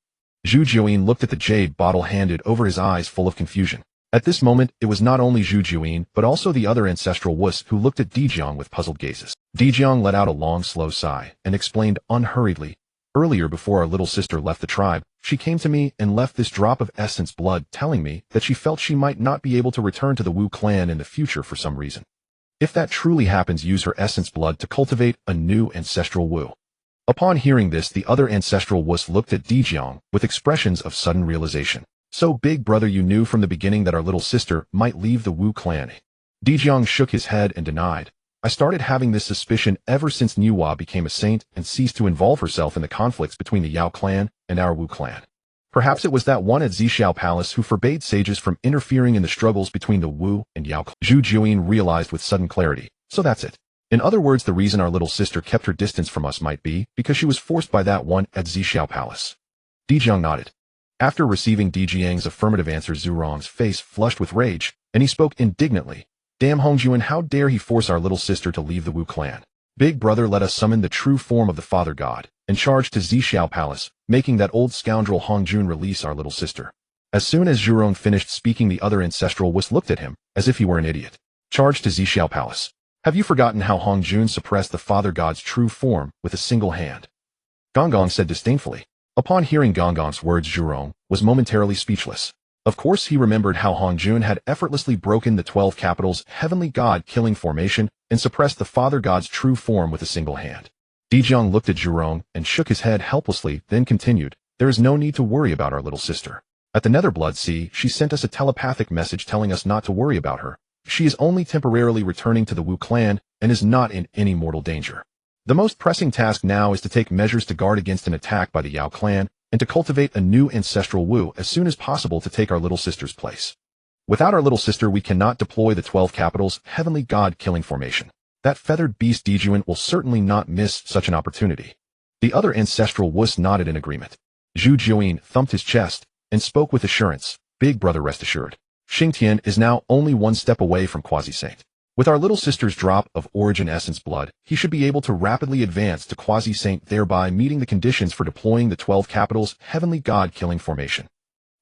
Zhu Juyin looked at the jade bottle handed over, his eyes full of confusion. At this moment, it was not only Zhu Juyin, but also the other ancestral Wus who looked at Dijiang with puzzled gazes. Dijiang let out a long, slow sigh and explained unhurriedly, "Earlier, before our little sister left the tribe, she came to me and left this drop of essence blood, telling me that she felt she might not be able to return to the Wu clan in the future for some reason. If that truly happens, use her essence blood to cultivate a new ancestral Wu." Upon hearing this, the other ancestral Wus looked at Dijiang with expressions of sudden realization. "So, big brother, you knew from the beginning that our little sister might leave the Wu clan?" Dijiang shook his head and denied, "I started having this suspicion ever since Niwa became a saint and ceased to involve herself in the conflicts between the Yao clan and our Wu clan. Perhaps it was that one at Zhixiao Palace who forbade sages from interfering in the struggles between the Wu and Yao clan." Zhu Juyin realized with sudden clarity, "So that's it. In other words, the reason our little sister kept her distance from us might be because she was forced by that one at Zhixiao Palace." Dijiang nodded. After receiving Dijiang's affirmative answer, Zhurong's face flushed with rage, and he spoke indignantly. Damn Hongjuan, how dare he force our little sister to leave the Wu clan? Big brother, let us summon the true form of the Father God, and charge to Zhixiao Palace, making that old scoundrel Hongjun release our little sister. As soon as Zhurong finished speaking, the other ancestral Wus looked at him, as if he were an idiot. Charge to Zhixiao Palace. Have you forgotten how Hongjun suppressed the Father God's true form with a single hand? Gonggong said disdainfully. Upon hearing Gonggong's words, Zhurong was momentarily speechless. Of course he remembered how Hongjun had effortlessly broken the 12 capitals' heavenly god-killing formation and suppressed the Father God's true form with a single hand. Dijiang looked at Zhurong and shook his head helplessly, then continued, there is no need to worry about our little sister. At the Netherblood Sea, she sent us a telepathic message telling us not to worry about her. She is only temporarily returning to the Wu clan and is not in any mortal danger. The most pressing task now is to take measures to guard against an attack by the Yao clan and to cultivate a new ancestral Wu as soon as possible to take our little sister's place. Without our little sister, we cannot deploy the 12 capitals' heavenly god-killing formation. That feathered beast Dijuan will certainly not miss such an opportunity. The other ancestral Wus nodded in agreement. Zhu Jiuyin thumped his chest and spoke with assurance. Big brother, rest assured. Xingtian is now only one step away from quasi-saint. With our little sister's drop of origin essence blood, he should be able to rapidly advance to quasi-saint, thereby meeting the conditions for deploying the 12 capitals' heavenly god-killing formation.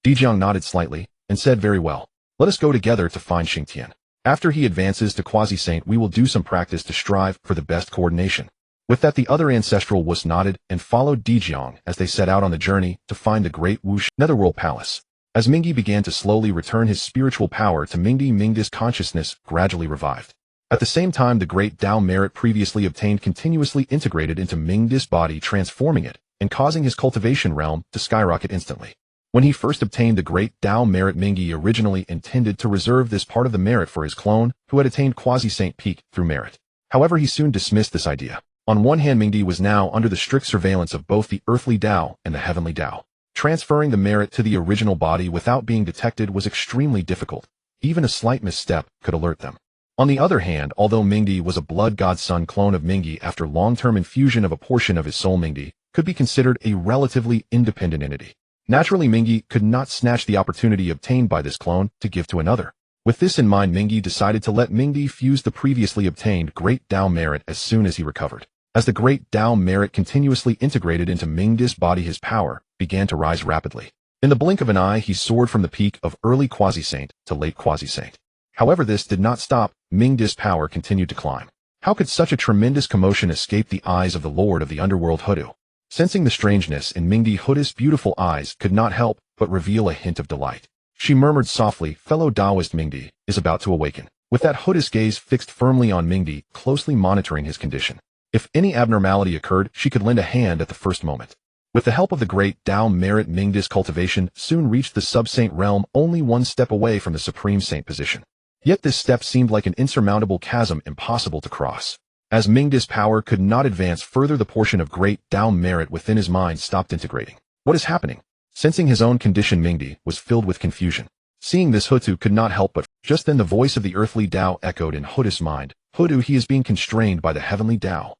Dijiang nodded slightly and said, very well. Let us go together to find Xingtian. After he advances to quasi-saint, we will do some practice to strive for the best coordination. With that, the other ancestral Wus nodded and followed Dijiang as they set out on the journey to find the great Wu Netherworld Palace. As Minghe began to slowly return his spiritual power to Minghe's consciousness gradually revived. At the same time, the great Dao merit previously obtained continuously integrated into Minghe's body, transforming it and causing his cultivation realm to skyrocket instantly. When he first obtained the great Dao merit, Minghe originally intended to reserve this part of the merit for his clone, who had attained quasi-saint peak through merit. However, he soon dismissed this idea. On one hand, Minghe was now under the strict surveillance of both the earthly Dao and the heavenly Dao. Transferring the merit to the original body without being detected was extremely difficult. Even a slight misstep could alert them. On the other hand, although Minghe was a blood godson clone of Minghe after long-term infusion of a portion of his soul, Minghe could be considered a relatively independent entity. Naturally, Minghe could not snatch the opportunity obtained by this clone to give to another. With this in mind, Minghe decided to let Minghe fuse the previously obtained great Dao merit as soon as he recovered. As the great Dao merit continuously integrated into Minghe's body, his power began to rise rapidly. In the blink of an eye, he soared from the peak of early quasi-saint to late quasi-saint. However, this did not stop. Minghe's power continued to climb. How could such a tremendous commotion escape the eyes of the Lord of the Underworld, Hudu? Sensing the strangeness in Minghe, Hudu's beautiful eyes could not help but reveal a hint of delight. She murmured softly, fellow Taoist Minghe is about to awaken. With that, Hudu's gaze fixed firmly on Minghe, closely monitoring his condition. If any abnormality occurred, she could lend a hand at the first moment. With the help of the great Dao merit, Minghe's cultivation soon reached the sub-saint realm, only one step away from the supreme saint position. Yet this step seemed like an insurmountable chasm, impossible to cross. As Minghe's power could not advance further, the portion of great Dao merit within his mind stopped integrating. What is happening? Sensing his own condition, Minghe was filled with confusion. Seeing this, Hudu could not help but. Just then the voice of the earthly Dao echoed in Hudu's mind. Hudu, he is being constrained by the heavenly Dao.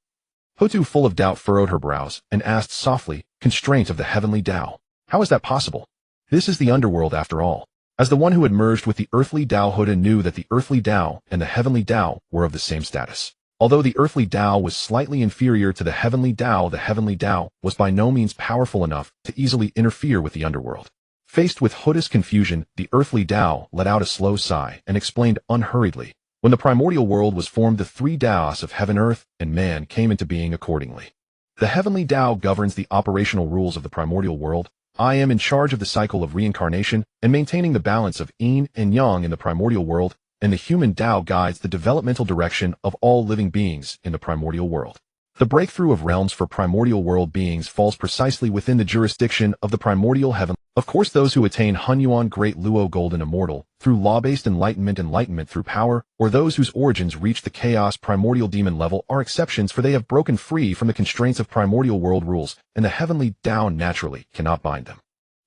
Hudu, full of doubt, furrowed her brows and asked softly, constraint of the heavenly Dao? How is that possible? This is the underworld after all. As the one who had merged with the earthly Dao, Hudu knew that the earthly Dao and the heavenly Dao were of the same status. Although the earthly Dao was slightly inferior to the heavenly Dao was by no means powerful enough to easily interfere with the underworld. Faced with Hudu's confusion, the earthly Dao let out a slow sigh and explained unhurriedly. When the primordial world was formed, the three Daos of heaven, earth, and man came into being accordingly. The heavenly Dao governs the operational rules of the primordial world. I am in charge of the cycle of reincarnation and maintaining the balance of yin and yang in the primordial world, and the human Dao guides the developmental direction of all living beings in the primordial world. The breakthrough of realms for primordial world beings falls precisely within the jurisdiction of the primordial heaven. Of course, those who attain Hunyuan Great Luo Golden Immortal through law-based enlightenment through power, or those whose origins reach the chaos primordial demon level are exceptions, for they have broken free from the constraints of primordial world rules, and the heavenly Dao naturally cannot bind them.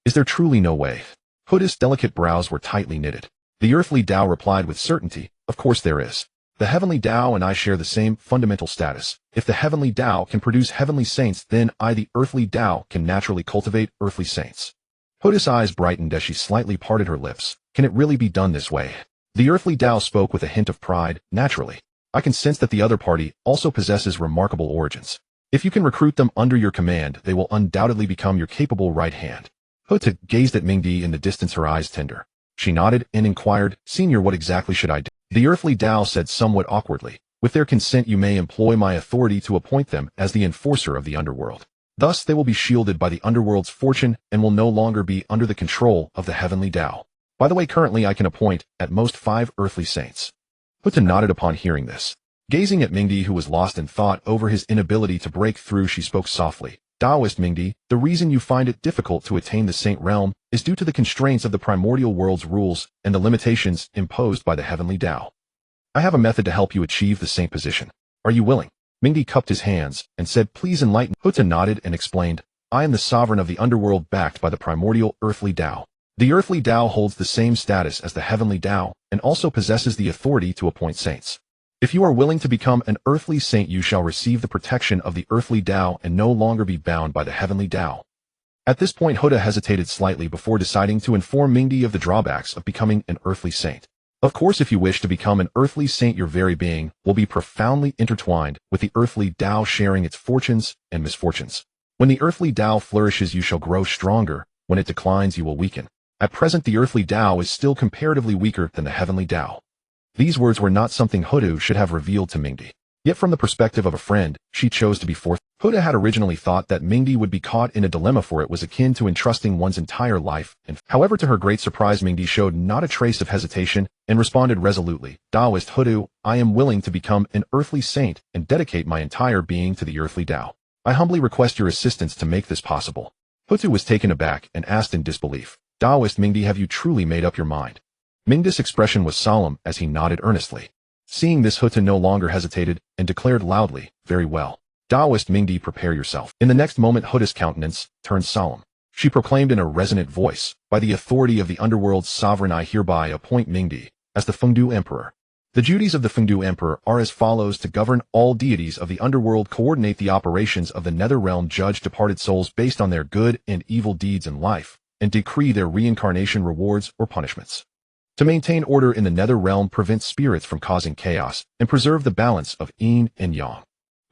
Is there truly no way? Hudu's delicate brows were tightly knitted. The earthly Dao replied with certainty, of course there is. The Heavenly Dao and I share the same fundamental status. If the Heavenly Dao can produce heavenly saints, then I, the earthly Dao, can naturally cultivate earthly saints. Hoda's eyes brightened as she slightly parted her lips. Can it really be done this way? The earthly Dao spoke with a hint of pride. Naturally. I can sense that the other party also possesses remarkable origins. If you can recruit them under your command, they will undoubtedly become your capable right hand. Hoda gazed at Minghe in the distance, her eyes tender. She nodded and inquired, Senior, what exactly should I do? The earthly Dao said somewhat awkwardly, with their consent you may employ my authority to appoint them as the enforcer of the underworld. Thus they will be shielded by the underworld's fortune and will no longer be under the control of the Heavenly Dao. By the way, currently I can appoint, at most, 5 earthly saints. Hoda nodded upon hearing this. Gazing at Minghe, who was lost in thought over his inability to break through, she spoke softly. Taoist Minghe, the reason you find it difficult to attain the saint realm is due to the constraints of the primordial world's rules and the limitations imposed by the Heavenly Dao. I have a method to help you achieve the saint position. Are you willing? Minghe cupped his hands and said, Please enlighten. Hoda nodded and explained, I am the sovereign of the underworld backed by the primordial earthly Dao. The earthly Dao holds the same status as the Heavenly Dao and also possesses the authority to appoint saints. If you are willing to become an earthly saint, you shall receive the protection of the earthly Dao and no longer be bound by the Heavenly Dao. At this point, Hoda hesitated slightly before deciding to inform Minghe of the drawbacks of becoming an earthly saint. Of course, if you wish to become an earthly saint, your very being will be profoundly intertwined with the earthly Dao, sharing its fortunes and misfortunes. When the earthly Dao flourishes, you shall grow stronger. When it declines, you will weaken. At present, the earthly Dao is still comparatively weaker than the Heavenly Dao. These words were not something Hoda should have revealed to Minghe. Yet from the perspective of a friend, she chose to be forthright. Hoda had originally thought that Minghe would be caught in a dilemma, for it was akin to entrusting one's entire life. However, to her great surprise, Minghe showed not a trace of hesitation and responded resolutely, Taoist Hoda, I am willing to become an earthly saint and dedicate my entire being to the earthly Dao. I humbly request your assistance to make this possible. Hoda was taken aback and asked in disbelief, Taoist Minghe, have you truly made up your mind? Minghe's expression was solemn as he nodded earnestly. Seeing this, Hoda no longer hesitated and declared loudly, Very well. Taoist Minghe, prepare yourself. In the next moment, Hoda's countenance turned solemn. She proclaimed in a resonant voice, By the authority of the underworld's sovereign, I hereby appoint Minghe as the Fengdu Emperor. The duties of the Fengdu Emperor are as follows: to govern all deities of the underworld, coordinate the operations of the nether realm, judge departed souls based on their good and evil deeds in life, and decree their reincarnation rewards or punishments. To maintain order in the nether realm, prevent spirits from causing chaos, and preserve the balance of yin and yang.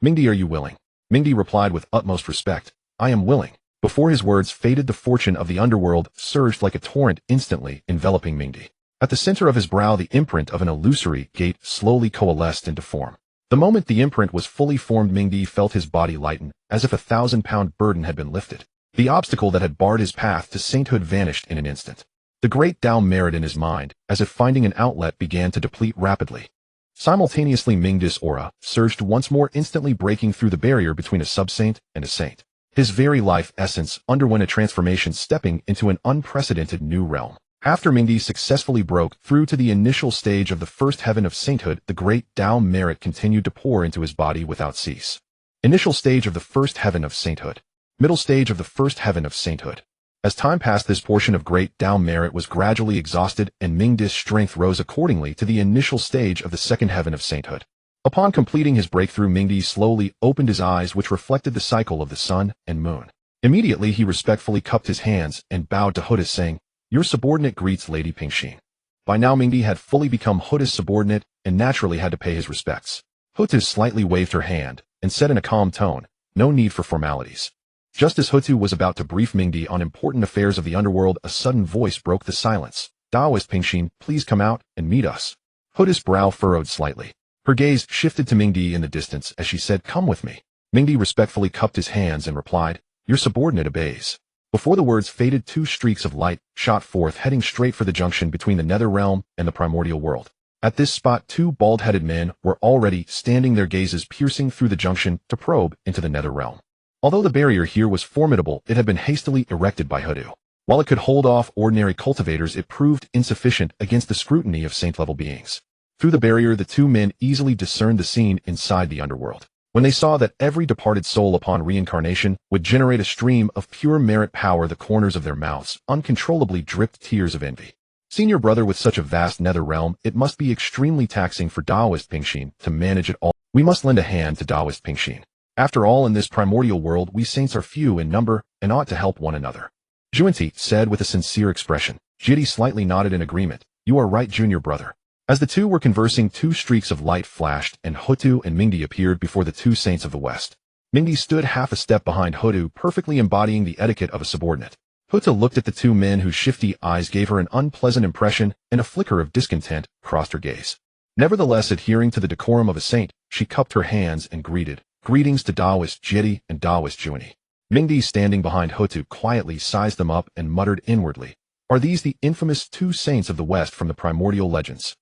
Minghe, are you willing? Minghe replied with utmost respect, I am willing. Before his words faded, the fortune of the underworld surged like a torrent, instantly enveloping Minghe. At the center of his brow, the imprint of an illusory gate slowly coalesced into form. The moment the imprint was fully formed, Minghe felt his body lighten, as if a 1,000-pound burden had been lifted. The obstacle that had barred his path to sainthood vanished in an instant. The great Dao merit in his mind, as if finding an outlet, began to deplete rapidly. Simultaneously, Minghe's aura surged once more, instantly breaking through the barrier between a sub-saint and a saint. His very life essence underwent a transformation, stepping into an unprecedented new realm. After Minghe successfully broke through to the initial stage of the first heaven of sainthood, the great Dao merit continued to pour into his body without cease. Initial stage of the first heaven of sainthood. Middle stage of the first heaven of sainthood. As time passed, this portion of great Dao merit was gradually exhausted, and Minghe's strength rose accordingly to the initial stage of the second heaven of sainthood. Upon completing his breakthrough, Minghe slowly opened his eyes, which reflected the cycle of the sun and moon. Immediately, he respectfully cupped his hands and bowed to Hoda, saying, Your subordinate greets Lady Pingxin. By now, Minghe had fully become Hoda's subordinate and naturally had to pay his respects. Hoda slightly waved her hand and said in a calm tone, No need for formalities. Just as Hoda was about to brief Minghe on important affairs of the underworld, a sudden voice broke the silence. Taoist Pingxin, please come out and meet us. Hoda's brow furrowed slightly. Her gaze shifted to Minghe in the distance as she said, Come with me. Minghe respectfully cupped his hands and replied, Your subordinate obeys. Before the words faded, 2 streaks of light shot forth, heading straight for the junction between the nether realm and the primordial world. At this spot, 2 bald-headed men were already standing, their gazes piercing through the junction to probe into the nether realm. Although the barrier here was formidable, it had been hastily erected by Hoda. While it could hold off ordinary cultivators, it proved insufficient against the scrutiny of saint-level beings. Through the barrier, the 2 men easily discerned the scene inside the underworld. When they saw that every departed soul upon reincarnation would generate a stream of pure merit power, the corners of their mouths uncontrollably dripped tears of envy. Senior brother, with such a vast nether realm, it must be extremely taxing for Taoist Pingxin to manage it all. We must lend a hand to Taoist Pingxin. After all, in this primordial world, we saints are few in number and ought to help one another. Zhuanti said with a sincere expression. Jiti slightly nodded in agreement. You are right, junior brother. As the two were conversing, two streaks of light flashed, and Hotu and Minghe appeared before the two saints of the West. Minghe stood half a step behind Hotu, perfectly embodying the etiquette of a subordinate. Hotu looked at the two men whose shifty eyes gave her an unpleasant impression, and a flicker of discontent crossed her gaze. Nevertheless, adhering to the decorum of a saint, she cupped her hands and greeted. Greetings to Taoist Jiti and Taoist Zhuanti. Minghe, standing behind Hotu, quietly sized them up and muttered inwardly. Are these the infamous two saints of the West from the primordial legends?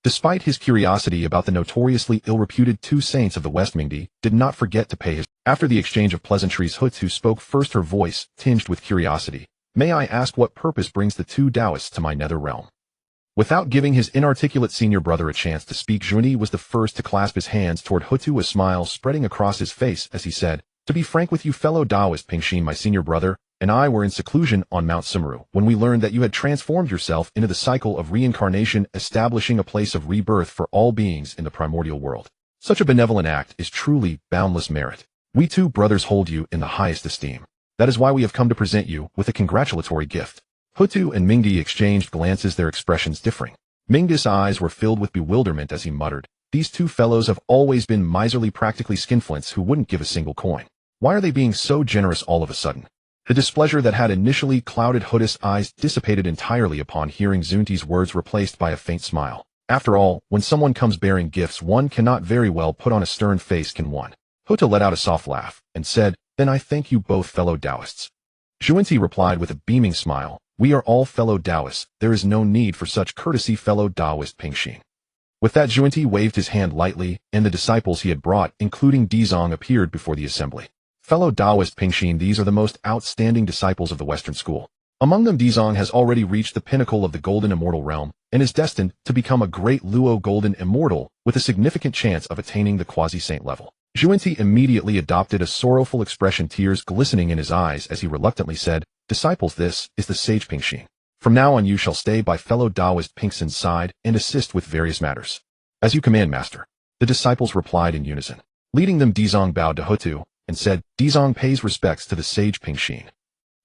Despite his curiosity about the notoriously ill-reputed two saints of the West, Minghe did not forget to pay his. After the exchange of pleasantries, Hotu spoke first, her voice tinged with curiosity. May I ask what purpose brings the two Taoists to my nether realm? Without giving his inarticulate senior brother a chance to speak, Zhuanti was the first to clasp his hands toward Hotu, a smile spreading across his face as he said, To be frank with you, fellow Taoist Pingxin, my senior brother and I were in seclusion on Mount Sumeru when we learned that you had transformed yourself into the cycle of reincarnation, establishing a place of rebirth for all beings in the primordial world. Such a benevolent act is truly boundless merit. We two brothers hold you in the highest esteem. That is why we have come to present you with a congratulatory gift. Hotu and Minghe exchanged glances, their expressions differing. Minghe's eyes were filled with bewilderment as he muttered, These two fellows have always been miserly, practically skinflints who wouldn't give a single coin. Why are they being so generous all of a sudden? The displeasure that had initially clouded Hotu's eyes dissipated entirely upon hearing Zhuanti's words, replaced by a faint smile. After all, when someone comes bearing gifts, one cannot very well put on a stern face, can one? Hotu let out a soft laugh and said, Then I thank you both, fellow Taoists. Zhuanti replied with a beaming smile, We are all fellow Taoists. There is no need for such courtesy, fellow Taoist Pingxin. With that, Zhuanti waved his hand lightly, and the disciples he had brought, including Dizong, appeared before the assembly. Fellow Taoist Pingxin, these are the most outstanding disciples of the Western school. Among them, Dizong has already reached the pinnacle of the golden immortal realm and is destined to become a great Luo golden immortal with a significant chance of attaining the quasi-saint level. Zhuanti immediately adopted a sorrowful expression, tears glistening in his eyes as he reluctantly said, Disciples, this is the sage Pingxin. From now on you shall stay by fellow Taoist Pingxin's side and assist with various matters. As you command, master. The disciples replied in unison. Leading them, Dizong bowed to Hotu and said, Dizong pays respects to the sage Pingxin.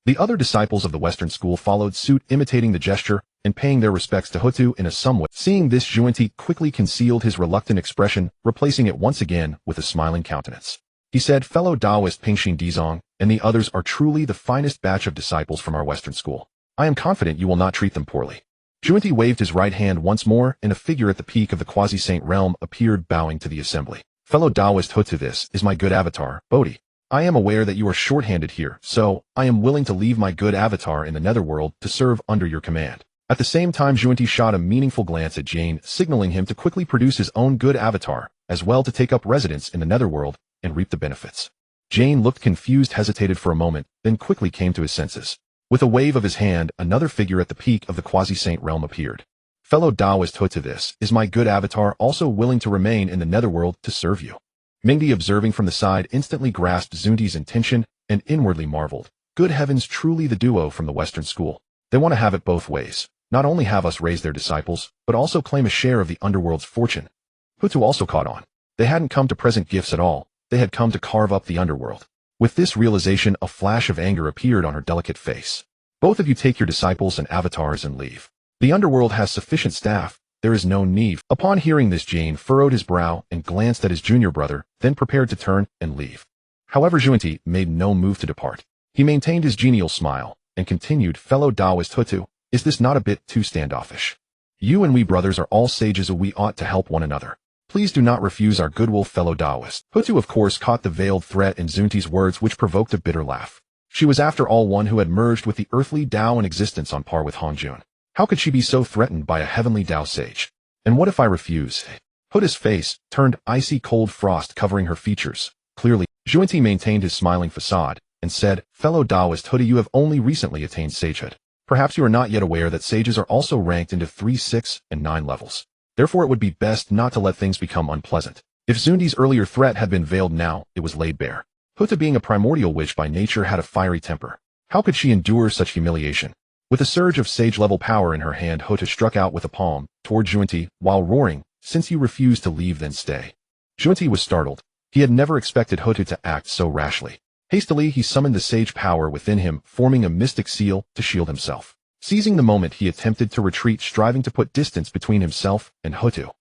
The other disciples of the Western school followed suit, imitating the gesture and paying their respects to Hotu in a somewhat. Seeing this, Zhuanti quickly concealed his reluctant expression, replacing it once again with a smiling countenance. He said, Fellow Taoist Pingxin, Dizong and the others are truly the finest batch of disciples from our Western school. I am confident you will not treat them poorly. Zhuanti waved his right hand once more, and a figure at the peak of the quasi-saint realm appeared, bowing to the assembly. Fellow Taoist Hotu, this is my good avatar, Bodhi. I am aware that you are short-handed here, so I am willing to leave my good avatar in the netherworld to serve under your command. At the same time, Zhuanti shot a meaningful glance at Jane, signaling him to quickly produce his own good avatar, as well to take up residence in the netherworld and reap the benefits. Jane looked confused, hesitated for a moment, then quickly came to his senses. With a wave of his hand, another figure at the peak of the quasi-saint realm appeared. Fellow Taoist Hotu, this is my good avatar, also willing to remain in the netherworld to serve you. Minghe, observing from the side, instantly grasped Zhuanti's intention and inwardly marveled. Good heavens, truly the duo from the Western school. They want to have it both ways. Not only have us raise their disciples, but also claim a share of the underworld's fortune. Hotu also caught on. They hadn't come to present gifts at all. They had come to carve up the underworld. With this realization, a flash of anger appeared on her delicate face. Both of you take your disciples and avatars and leave. The underworld has sufficient staff. There is no need. Upon hearing this, Jane furrowed his brow and glanced at his junior brother, then prepared to turn and leave. However, Zhuanti made no move to depart. He maintained his genial smile and continued, Fellow Taoist Hotu, is this not a bit too standoffish? You and we brothers are all sages, we ought to help one another. Please do not refuse our goodwill, fellow Taoist. Hotu, of course, caught the veiled threat in Zhuanti's words, which provoked a bitter laugh. She was after all one who had merged with the earthly Dao in existence on par with Hongjun. How could she be so threatened by a heavenly Dao sage? And what if I refuse? Hotu's face turned icy cold, frost covering her features. Clearly, Zhuanti maintained his smiling facade and said, Fellow Taoist Hotu, you have only recently attained sagehood. Perhaps you are not yet aware that sages are also ranked into 3, 6, and 9 levels. Therefore, it would be best not to let things become unpleasant. If Zhuanti's earlier threat had been veiled, now it was laid bare. Hotu, being a primordial witch by nature, had a fiery temper. How could she endure such humiliation? With a surge of sage-level power in her hand, Hota struck out with a palm toward Junti while roaring, "Since you refuse to leave, then stay." Junti was startled. He had never expected Hota to act so rashly. Hastily, he summoned the sage power within him, forming a mystic seal to shield himself. Seizing the moment, he attempted to retreat, striving to put distance between himself and Hotu.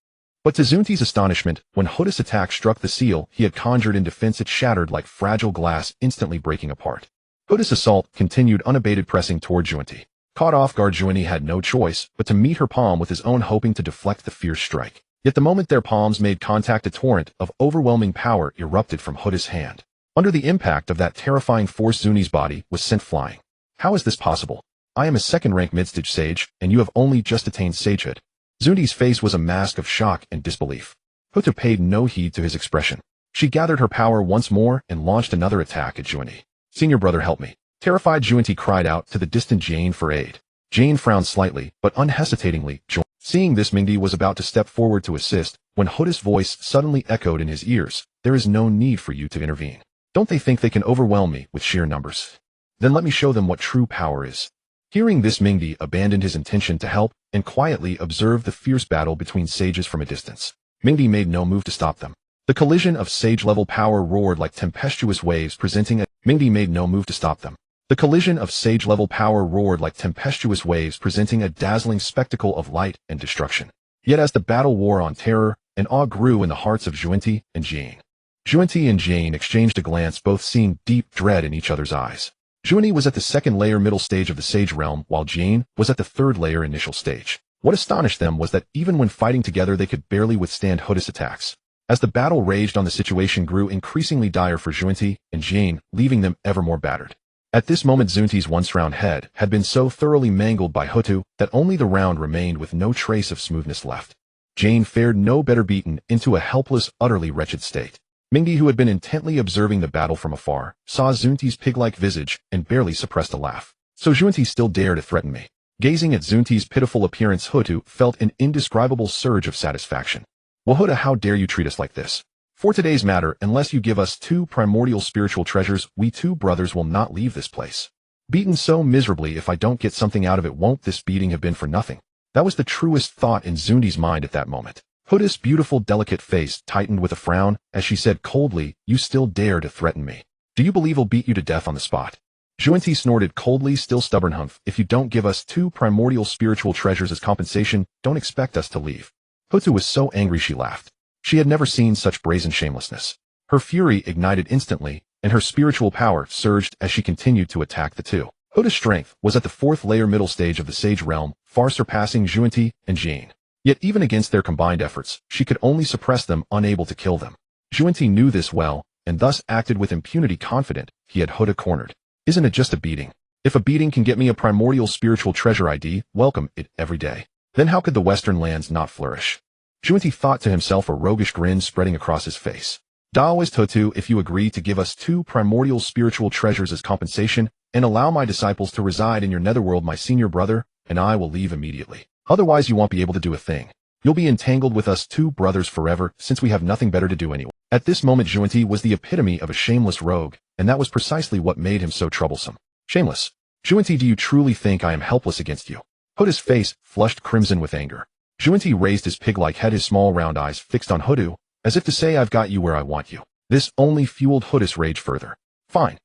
But to Zunti's astonishment, when Hota's attack struck the seal he had conjured in defense, it shattered like fragile glass, instantly breaking apart. Hota's assault continued unabated, pressing toward Junti. Caught off guard, Junti had no choice but to meet her palm with his own, hoping to deflect the fierce strike. Yet the moment their palms made contact, a torrent of overwhelming power erupted from Hota's hand. Under the impact of that terrifying force, Zunti's body was sent flying. "How is this possible? I am a second-rank mid-stage sage, and you have only just attained sagehood." Zunti's face was a mask of shock and disbelief. Hota paid no heed to his expression. She gathered her power once more and launched another attack at Junti. "Senior brother, help me." Terrified, Junti cried out to the distant Jane for aid. Jane frowned slightly, but unhesitatingly joined. Seeing this, Minghe was about to step forward to assist, when Hota's voice suddenly echoed in his ears. "There is no need for you to intervene. Don't they think they can overwhelm me with sheer numbers? Then let me show them what true power is." Hearing this, Minghe abandoned his intention to help and quietly observed the fierce battle between sages from a distance. Minghe made no move to stop them. The collision of sage-level power roared like tempestuous waves, presenting a Minghe made no move to stop them. The collision of sage-level power roared like tempestuous waves, presenting a dazzling spectacle of light and destruction. Yet as the battle wore on, terror and awe grew in the hearts of Junti and Jane. Junti and Jane exchanged a glance, both seeing deep dread in each other's eyes. Junti was at the second layer middle stage of the sage realm, while Jane was at the third layer initial stage. What astonished them was that even when fighting together, they could barely withstand Hota's attacks. As the battle raged on, the situation grew increasingly dire for Junti and Jane, leaving them ever more battered. At this moment, Zunti's once-round head had been so thoroughly mangled by Hotu that only the round remained with no trace of smoothness left. Jane fared no better, beaten into a helpless, utterly wretched state. Minghe, who had been intently observing the battle from afar, saw Zunti's pig-like visage and barely suppressed a laugh. "So Junti still dare to threaten me?" Gazing at Zunti's pitiful appearance, Hotu felt an indescribable surge of satisfaction. "Well, Hota, how dare you treat us like this? For today's matter, unless you give us 2 primordial spiritual treasures, we 2 brothers will not leave this place. Beaten so miserably, if I don't get something out of it, won't this beating have been for nothing?" That was the truest thought in Zunti's mind at that moment. Hota's beautiful, delicate face tightened with a frown as she said coldly, "You still dare to threaten me? Do you believe I'll beat you to death on the spot?" Junti snorted coldly, "Still stubborn, Humph. If you don't give us 2 primordial spiritual treasures as compensation, don't expect us to leave." Hotu was so angry she laughed. She had never seen such brazen shamelessness. Her fury ignited instantly, and her spiritual power surged as she continued to attack the 2. Hota's strength was at the 4th layer middle stage of the sage realm, far surpassing Junti and Jane. Yet even against their combined efforts, she could only suppress them, unable to kill them. Junti knew this well, and thus acted with impunity, confident he had Hota cornered. "Isn't it just a beating? If a beating can get me a primordial spiritual treasure, I'd welcome it every day. Then how could the western lands not flourish?" Junti thought to himself, a roguish grin spreading across his face. "Daoist Hotu, if you agree to give us 2 primordial spiritual treasures as compensation, and allow my disciples to reside in your netherworld, my senior brother and I will leave immediately. Otherwise you won't be able to do a thing. You'll be entangled with us 2 brothers forever, since we have nothing better to do anyway." At this moment, Junti was the epitome of a shameless rogue, and that was precisely what made him so troublesome. "Shameless? Junti, do you truly think I am helpless against you?" Hota's face flushed crimson with anger. Junti raised his pig-like head, his small round eyes fixed on Hotu, as if to say, "I've got you where I want you." This only fueled Hota's rage further. Fine.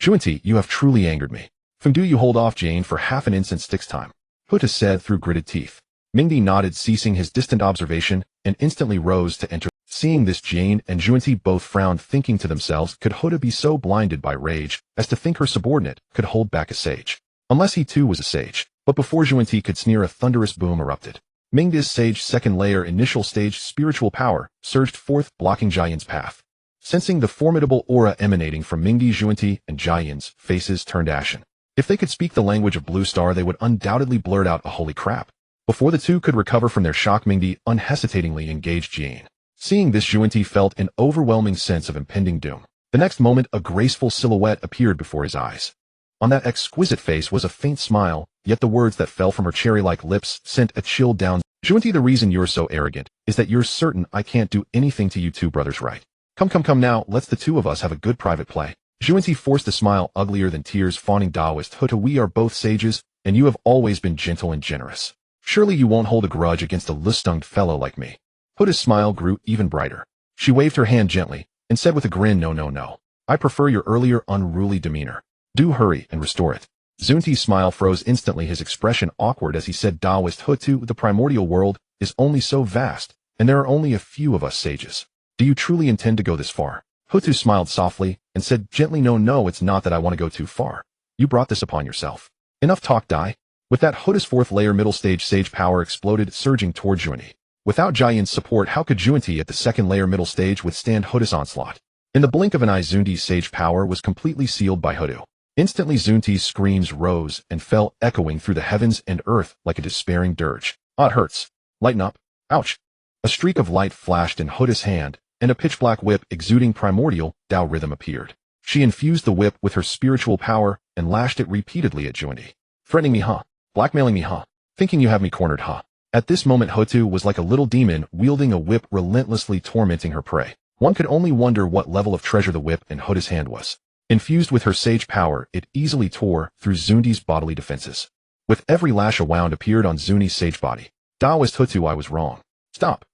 Junti, you have truly angered me. From do you hold off, Jane, for half an instant's time?" Hota said through gritted teeth. Minghe nodded, ceasing his distant observation, and instantly rose to enter. Seeing this, Jane and Junti both frowned, thinking to themselves, could Hota be so blinded by rage as to think her subordinate could hold back a sage? Unless he too was a sage. But before Junti could sneer, a thunderous boom erupted. Minghe's sage second layer initial stage spiritual power surged forth, blocking Jayan's path. Sensing the formidable aura emanating from Minghe, Junti and Jayan's faces turned ashen. If they could speak the language of Blue Star, they would undoubtedly blurt out a "holy crap." Before the 2 could recover from their shock, Minghe unhesitatingly engaged Jane. Seeing this, Junti felt an overwhelming sense of impending doom. The next moment, a graceful silhouette appeared before his eyes. On that exquisite face was a faint smile, yet the words that fell from her cherry-like lips sent a chill down. "Junti, the reason you're so arrogant is that you're certain I can't do anything to you 2 brothers, right? Come now, let's the 2 of us have a good private play." Zhuanti forced a smile uglier than tears, fawning Taoist Hutu. We are both sages, and you have always been gentle and generous. Surely you won't hold a grudge against a lust-stung fellow like me. Huta's smile grew even brighter. She waved her hand gently, and said with a grin, no, no, no. I prefer your earlier unruly demeanor. Do hurry and restore it. Zhuanti's smile froze instantly, his expression awkward as he said, Taoist Hutu, the primordial world is only so vast, and there are only a few of us sages. Do you truly intend to go this far? Hutu smiled softly and said gently, no, no, it's not that I want to go too far. You brought this upon yourself. Enough talk, Dai. With that, Huta's fourth layer middle stage sage power exploded, surging toward Zhuanti. Without Jian's support, how could Zhuanti at the second layer middle stage withstand Huta's onslaught? In the blink of an eye, Zhuanti's sage power was completely sealed by Hutu. Instantly, Zhuanti's screams rose and fell, echoing through the heavens and earth like a despairing dirge. Ah, it hurts. Lighten up. Ouch. A streak of light flashed in Huta's hand, and a pitch-black whip exuding primordial Dao rhythm appeared. She infused the whip with her spiritual power and lashed it repeatedly at Zhuanti. Threatening me, huh? Blackmailing me, huh? Thinking you have me cornered, huh? At this moment, Hutu was like a little demon wielding a whip, relentlessly tormenting her prey. One could only wonder what level of treasure the whip in Huta's hand was. Infused with her sage power, it easily tore through Zhuanti's bodily defenses. With every lash, a wound appeared on Zhuanti's sage body. Taoist Hutu, I was wrong. Stop.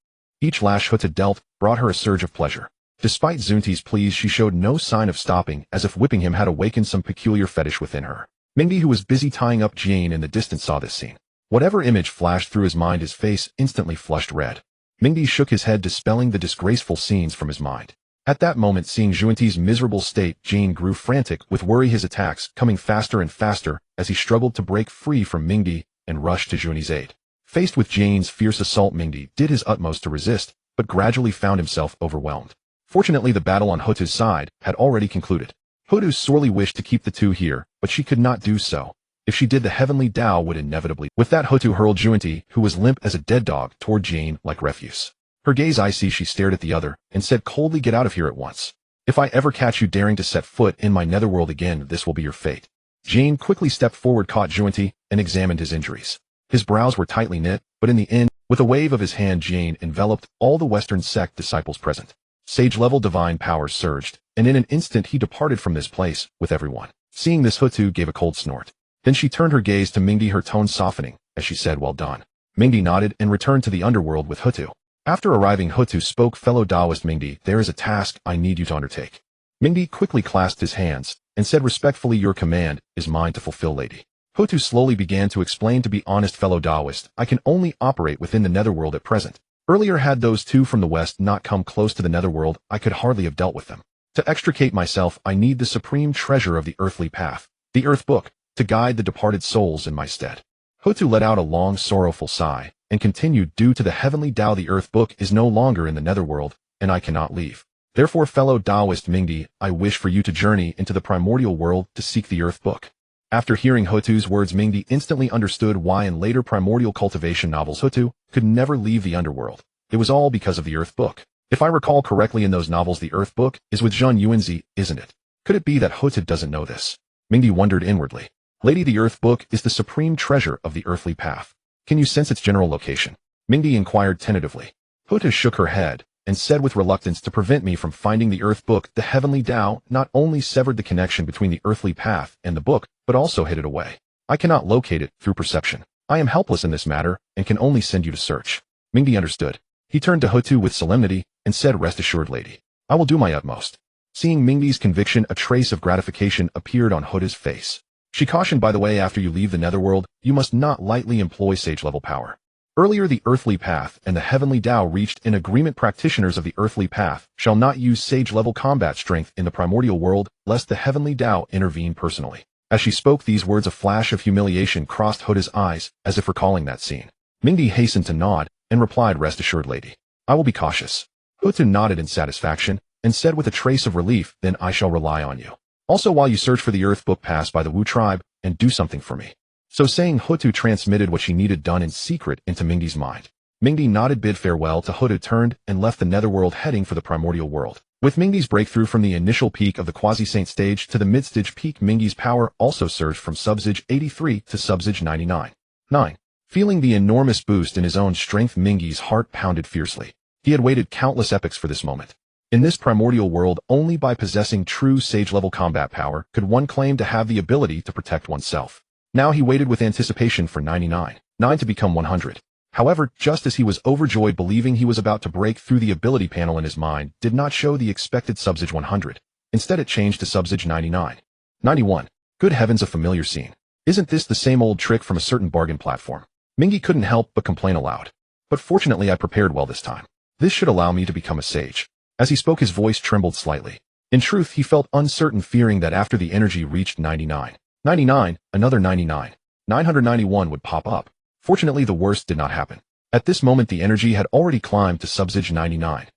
Each lash Hutu dealt brought her a surge of pleasure. Despite Zhuanti's pleas, she showed no sign of stopping, as if whipping him had awakened some peculiar fetish within her. Minghe, who was busy tying up Jian in the distance, saw this scene. Whatever image flashed through his mind, his face instantly flushed red. Minghe shook his head, dispelling the disgraceful scenes from his mind. At that moment, seeing Zhuanti's miserable state, Jian grew frantic with worry, his attacks coming faster and faster as he struggled to break free from Minghe and rushed to Zhuanti's aid. Faced with Jian's fierce assault, Minghe did his utmost to resist, but gradually found himself overwhelmed. Fortunately, the battle on Hutu's side had already concluded. Hutu sorely wished to keep the two here, but she could not do so. If she did, the Heavenly Dao would inevitably. With that, Hutu hurled Zhuanti, who was limp as a dead dog, toward Jian like refuse. Her gaze icy, she stared at the other and said coldly, get out of here at once. If I ever catch you daring to set foot in my netherworld again, this will be your fate. Jian quickly stepped forward, caught Zhuanti, and examined his injuries. His brows were tightly knit, but in the end, with a wave of his hand, Jian enveloped all the Western sect disciples present. Sage-level divine powers surged, and in an instant he departed from this place with everyone. Seeing this, Hutu gave a cold snort. Then she turned her gaze to Minghe, her tone softening, as she said, well done. Minghe nodded and returned to the underworld with Hutu. After arriving, Hutu spoke, fellow Taoist Minghe, there is a task I need you to undertake. Minghe quickly clasped his hands and said respectfully, your command is mine to fulfill, lady. Hutu slowly began to explain, to be honest, fellow Taoist, I can only operate within the netherworld at present. Earlier, had those two from the west not come close to the netherworld, I could hardly have dealt with them. To extricate myself, I need the supreme treasure of the earthly path, the Earth Book, to guide the departed souls in my stead. Hutu let out a long, sorrowful sigh and continued, due to the Heavenly Dao, the Earth Book is no longer in the netherworld, and I cannot leave. Therefore, fellow Taoist Minghe, I wish for you to journey into the primordial world to seek the Earth Book. After hearing Hutu's words, Minghe instantly understood why in later primordial cultivation novels Hutu could never leave the underworld. It was all because of the Earth Book. If I recall correctly, in those novels, the Earth Book is with Zhang Yuanzi, isn't it? Could it be that Hutu doesn't know this? Minghe wondered inwardly. Lady, the Earth Book is the supreme treasure of the earthly path. Can you sense its general location? Minghe inquired tentatively. Hutu shook her head and said with reluctance, to prevent me from finding the Earth Book, the Heavenly Dao not only severed the connection between the earthly path and the book, but also hid it away. I cannot locate it through perception. I am helpless in this matter and can only send you to search. Minghe understood. He turned to Hutu with solemnity and said, rest assured, lady. I will do my utmost. Seeing Minghe's conviction, a trace of gratification appeared on Hutu's face. She cautioned, by the way, after you leave the netherworld, you must not lightly employ sage-level power. Earlier, the earthly path and the Heavenly Dao reached an agreement. Practitioners of the earthly path shall not use sage-level combat strength in the primordial world, lest the Heavenly Dao intervene personally. As she spoke these words, a flash of humiliation crossed Hutu's eyes, as if recalling that scene. Minghe hastened to nod and replied, rest assured, lady. I will be cautious. Hutu nodded in satisfaction and said with a trace of relief, then I shall rely on you. Also, while you search for the Earth Book, pass by the Wu tribe and do something for me. So saying, Hutu transmitted what she needed done in secret into Minghe's mind. Minghe nodded, bid farewell to Hutu, turned and left the netherworld, heading for the primordial world. With Minghe's breakthrough from the initial peak of the quasi-saint stage to the mid-stage peak, Minghe's power also surged from sub-stage 83 to sub-stage 99. 9. Feeling the enormous boost in his own strength, Minghe's heart pounded fiercely. He had waited countless epochs for this moment. In this primordial world, only by possessing true sage-level combat power could one claim to have the ability to protect oneself. Now he waited with anticipation for 99 to become 100. However, just as he was overjoyed believing he was about to break through, the ability panel in his mind did not show the expected subsage 100. Instead it changed to subsage 99. 91. Good heavens, a familiar scene. Isn't this the same old trick from a certain bargain platform? Minghe couldn't help but complain aloud. But fortunately I prepared well this time. This should allow me to become a sage. As he spoke, his voice trembled slightly. In truth, he felt uncertain, fearing that after the energy reached 99, another 99, 991 would pop up. Fortunately, the worst did not happen. At this moment, the energy had already climbed to subsage 99.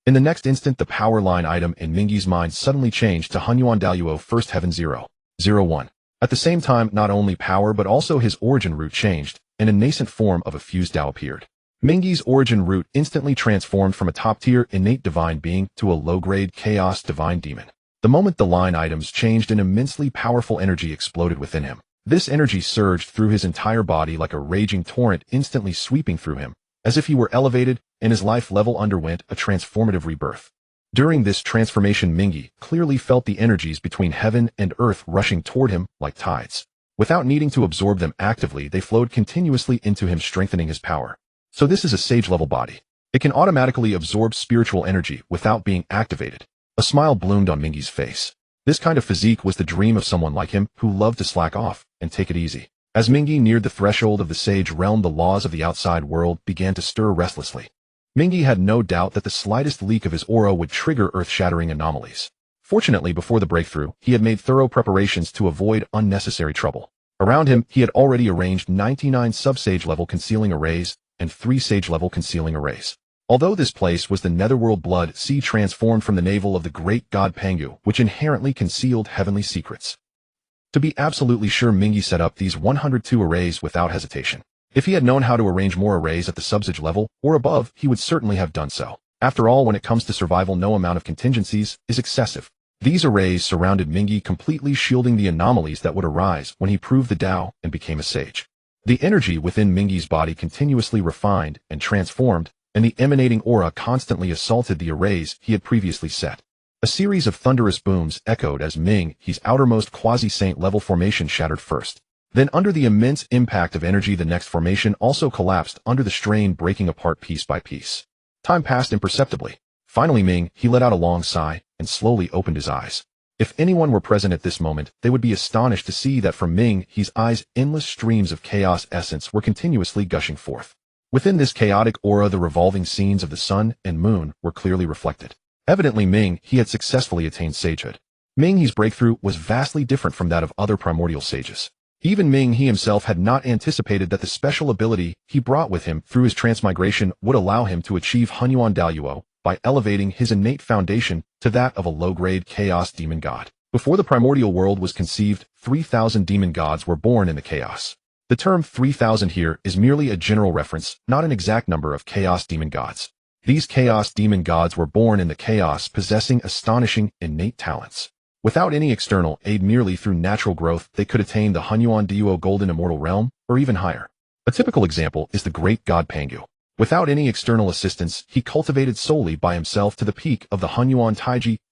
In the next instant, the power line item in Minghe's mind suddenly changed to Hunyuan Daluo First Heaven 001. At the same time, not only power but also his origin root changed, and a nascent form of a fused Dao appeared. Minghe's origin root instantly transformed from a top-tier innate divine being to a low-grade chaos divine demon. The moment the line items changed, an immensely powerful energy exploded within him. This energy surged through his entire body like a raging torrent, instantly sweeping through him, as if he were elevated, and his life level underwent a transformative rebirth. During this transformation, Minghe clearly felt the energies between heaven and earth rushing toward him like tides. Without needing to absorb them actively, they flowed continuously into him, strengthening his power. So this is a sage-level body. It can automatically absorb spiritual energy without being activated. A smile bloomed on Minghe's face. This kind of physique was the dream of someone like him who loved to slack off and take it easy. As Minghe neared the threshold of the sage realm, the laws of the outside world began to stir restlessly. Minghe had no doubt that the slightest leak of his aura would trigger earth-shattering anomalies. Fortunately, before the breakthrough, he had made thorough preparations to avoid unnecessary trouble. Around him, he had already arranged 99 sub-sage-level concealing arrays and 3 sage-level concealing arrays. Although this place was the netherworld blood sea transformed from the navel of the great god Pangu, which inherently concealed heavenly secrets. To be absolutely sure, Minghe set up these 102 arrays without hesitation. If he had known how to arrange more arrays at the subsage level or above, he would certainly have done so. After all, when it comes to survival, no amount of contingencies is excessive. These arrays surrounded Minghe, completely shielding the anomalies that would arise when he proved the Dao and became a sage. The energy within Minghe's body continuously refined and transformed, and the emanating aura constantly assaulted the arrays he had previously set. A series of thunderous booms echoed as Minghe's outermost quasi-saint level formation shattered first. Then, under the immense impact of energy, the next formation also collapsed under the strain, breaking apart piece by piece. Time passed imperceptibly. Finally, Minghe let out a long sigh and slowly opened his eyes. If anyone were present at this moment, they would be astonished to see that from Minghe's eyes endless streams of chaos essence were continuously gushing forth. Within this chaotic aura, the revolving scenes of the sun and moon were clearly reflected. Evidently, Minghe had successfully attained sagehood. Minghe's breakthrough was vastly different from that of other primordial sages. Even Minghe himself had not anticipated that the special ability he brought with him through his transmigration would allow him to achieve Hunyuan Daluo by elevating his innate foundation to that of a low-grade chaos demon god. Before the primordial world was conceived, 3,000 demon gods were born in the chaos. The term 3,000 here is merely a general reference, not an exact number of chaos demon gods. These chaos demon gods were born in the chaos, possessing astonishing innate talents. Without any external aid, merely through natural growth, they could attain the Hunyuan Daluo golden immortal realm, or even higher. A typical example is the great god Pangu. Without any external assistance, he cultivated solely by himself to the peak of the Hunyuan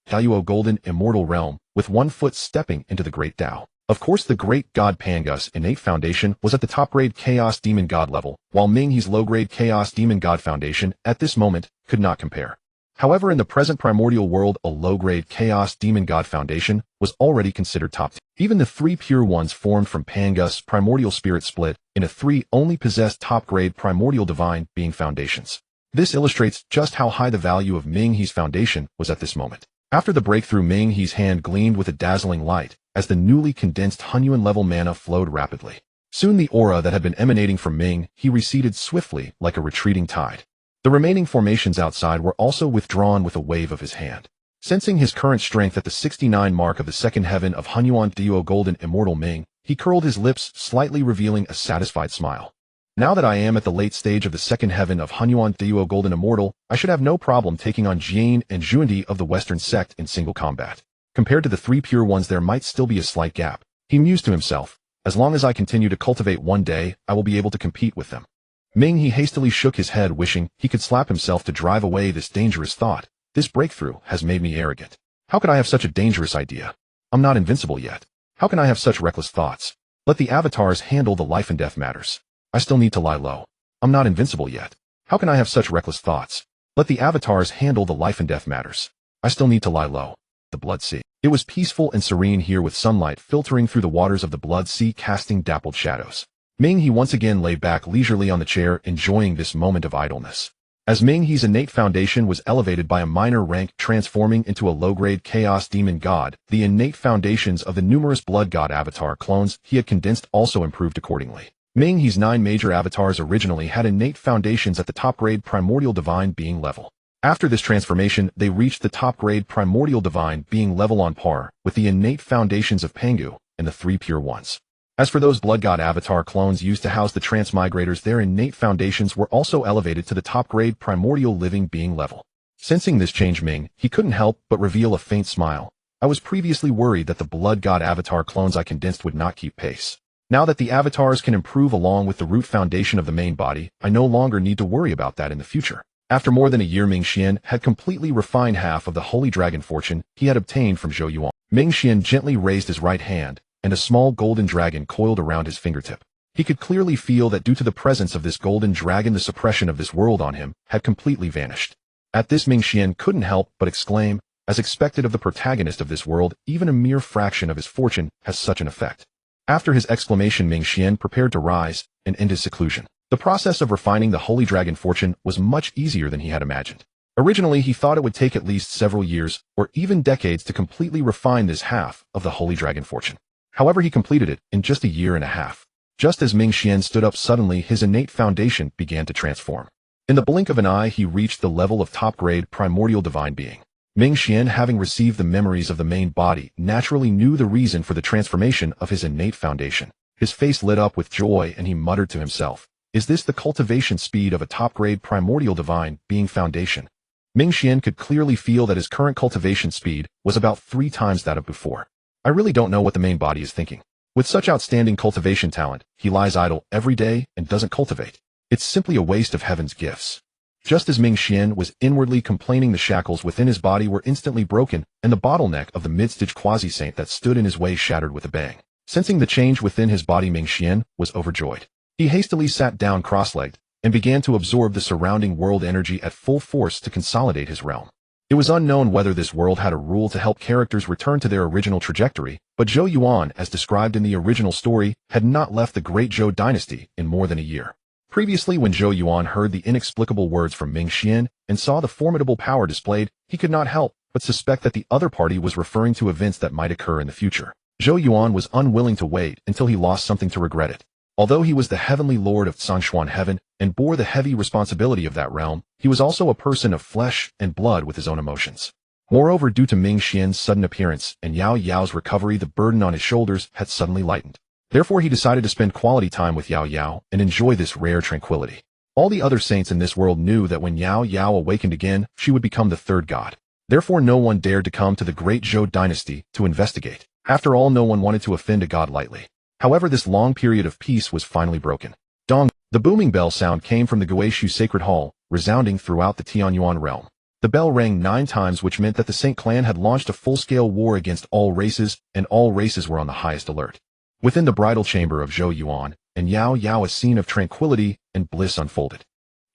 Daluo golden immortal realm, with one foot stepping into the great Dao. Of course, the great god Pangu's innate foundation was at the top-grade chaos demon god level, while Minghe's low-grade chaos demon god foundation, at this moment, could not compare. However, in the present primordial world, a low-grade chaos demon god foundation was already considered top. Even the 3 pure ones formed from Pangu's primordial spirit split into 3 only possessed top-grade primordial divine being foundations. This illustrates just how high the value of Minghe's foundation was at this moment. After the breakthrough, Minghe's hand gleamed with a dazzling light as the newly condensed Hunyuan level mana flowed rapidly. Soon the aura that had been emanating from Minghe receded swiftly like a retreating tide. The remaining formations outside were also withdrawn with a wave of his hand. Sensing his current strength at the 69 mark of the second heaven of Hunyuan Daluo golden immortal Minghe, he curled his lips, slightly revealing a satisfied smile. Now that I am at the late stage of the second heaven of Hunyuan Daluo golden immortal, I should have no problem taking on Jian and Zhuandi of the Western sect in single combat. Compared to the 3 pure ones, there might still be a slight gap. He mused to himself. As long as I continue to cultivate, one day I will be able to compete with them. Minghe hastily shook his head, wishing he could slap himself to drive away this dangerous thought, This breakthrough has made me arrogant. How could I have such a dangerous idea? I'm not invincible yet. How can I have such reckless thoughts? Let the avatars handle the life and death matters. I still need to lie low. I'm not invincible yet. How can I have such reckless thoughts? Let the avatars handle the life and death matters. I still need to lie low. The Blood Sea. It was peaceful and serene here with sunlight filtering through the waters of the Blood Sea casting dappled shadows. Minghe once again lay back leisurely on the chair enjoying this moment of idleness. As Minghe's innate foundation was elevated by a minor rank transforming into a low-grade chaos demon god, the innate foundations of the numerous blood god avatar clones he had condensed also improved accordingly. Minghe's 9 major avatars originally had innate foundations at the top-grade primordial divine being level. After this transformation, they reached the top-grade primordial divine being level on par with the innate foundations of Pangu and the 3 pure ones. As for those blood god avatar clones used to house the transmigrators, their innate foundations were also elevated to the top-grade primordial living being level. Sensing this change, Minghe, he couldn't help but reveal a faint smile. I was previously worried that the blood god avatar clones I condensed would not keep pace. Now that the avatars can improve along with the root foundation of the main body, I no longer need to worry about that in the future. After more than a year, Minghe had completely refined half of the holy dragon fortune he had obtained from Zhou Yuan. Minghe gently raised his right hand, and a small golden dragon coiled around his fingertip. He could clearly feel that due to the presence of this golden dragon, the suppression of this world on him had completely vanished. At this, Minghe couldn't help but exclaim, as expected of the protagonist of this world, even a mere fraction of his fortune has such an effect. After his exclamation, Minghe prepared to rise and end his seclusion. The process of refining the holy dragon fortune was much easier than he had imagined. Originally, he thought it would take at least several years or even decades to completely refine this half of the holy dragon fortune. However, he completed it in just a year and a half. Just as Minghe stood up suddenly, his innate foundation began to transform. In the blink of an eye, he reached the level of top-grade primordial divine being. Minghe, having received the memories of the main body, naturally knew the reason for the transformation of his innate foundation. His face lit up with joy and he muttered to himself, "Is this the cultivation speed of a top-grade primordial divine being foundation?" Minghe could clearly feel that his current cultivation speed was about 3 times that of before. I really don't know what the main body is thinking. With such outstanding cultivation talent, he lies idle every day and doesn't cultivate. It's simply a waste of heaven's gifts. Just as Minghe was inwardly complaining, the shackles within his body were instantly broken and the bottleneck of the mid-stage quasi-saint that stood in his way shattered with a bang. Sensing the change within his body, Minghe was overjoyed. He hastily sat down cross-legged and began to absorb the surrounding world energy at full force to consolidate his realm. It was unknown whether this world had a rule to help characters return to their original trajectory, but Zhou Yuan, as described in the original story, had not left the Great Zhou dynasty in more than a year. Previously, when Zhou Yuan heard the inexplicable words from Minghe and saw the formidable power displayed, he could not help but suspect that the other party was referring to events that might occur in the future. Zhou Yuan was unwilling to wait until he lost something to regret it. Although he was the heavenly lord of Sangshuan heaven and bore the heavy responsibility of that realm, he was also a person of flesh and blood with his own emotions. Moreover, due to Minghe's sudden appearance and Yao Yao's recovery, the burden on his shoulders had suddenly lightened. Therefore, he decided to spend quality time with Yao Yao and enjoy this rare tranquility. All the other saints in this world knew that when Yao Yao awakened again, she would become the 3rd god. Therefore, no one dared to come to the Great Zhou dynasty to investigate. After all, no one wanted to offend a god lightly. However, this long period of peace was finally broken. Dong! The booming bell sound came from the Guishu Sacred Hall, resounding throughout the Tianyuan realm. The bell rang 9 times, which meant that the Saint clan had launched a full-scale war against all races, and all races were on the highest alert. Within the bridal chamber of Zhou Yuan and Yao Yao, a scene of tranquility and bliss unfolded.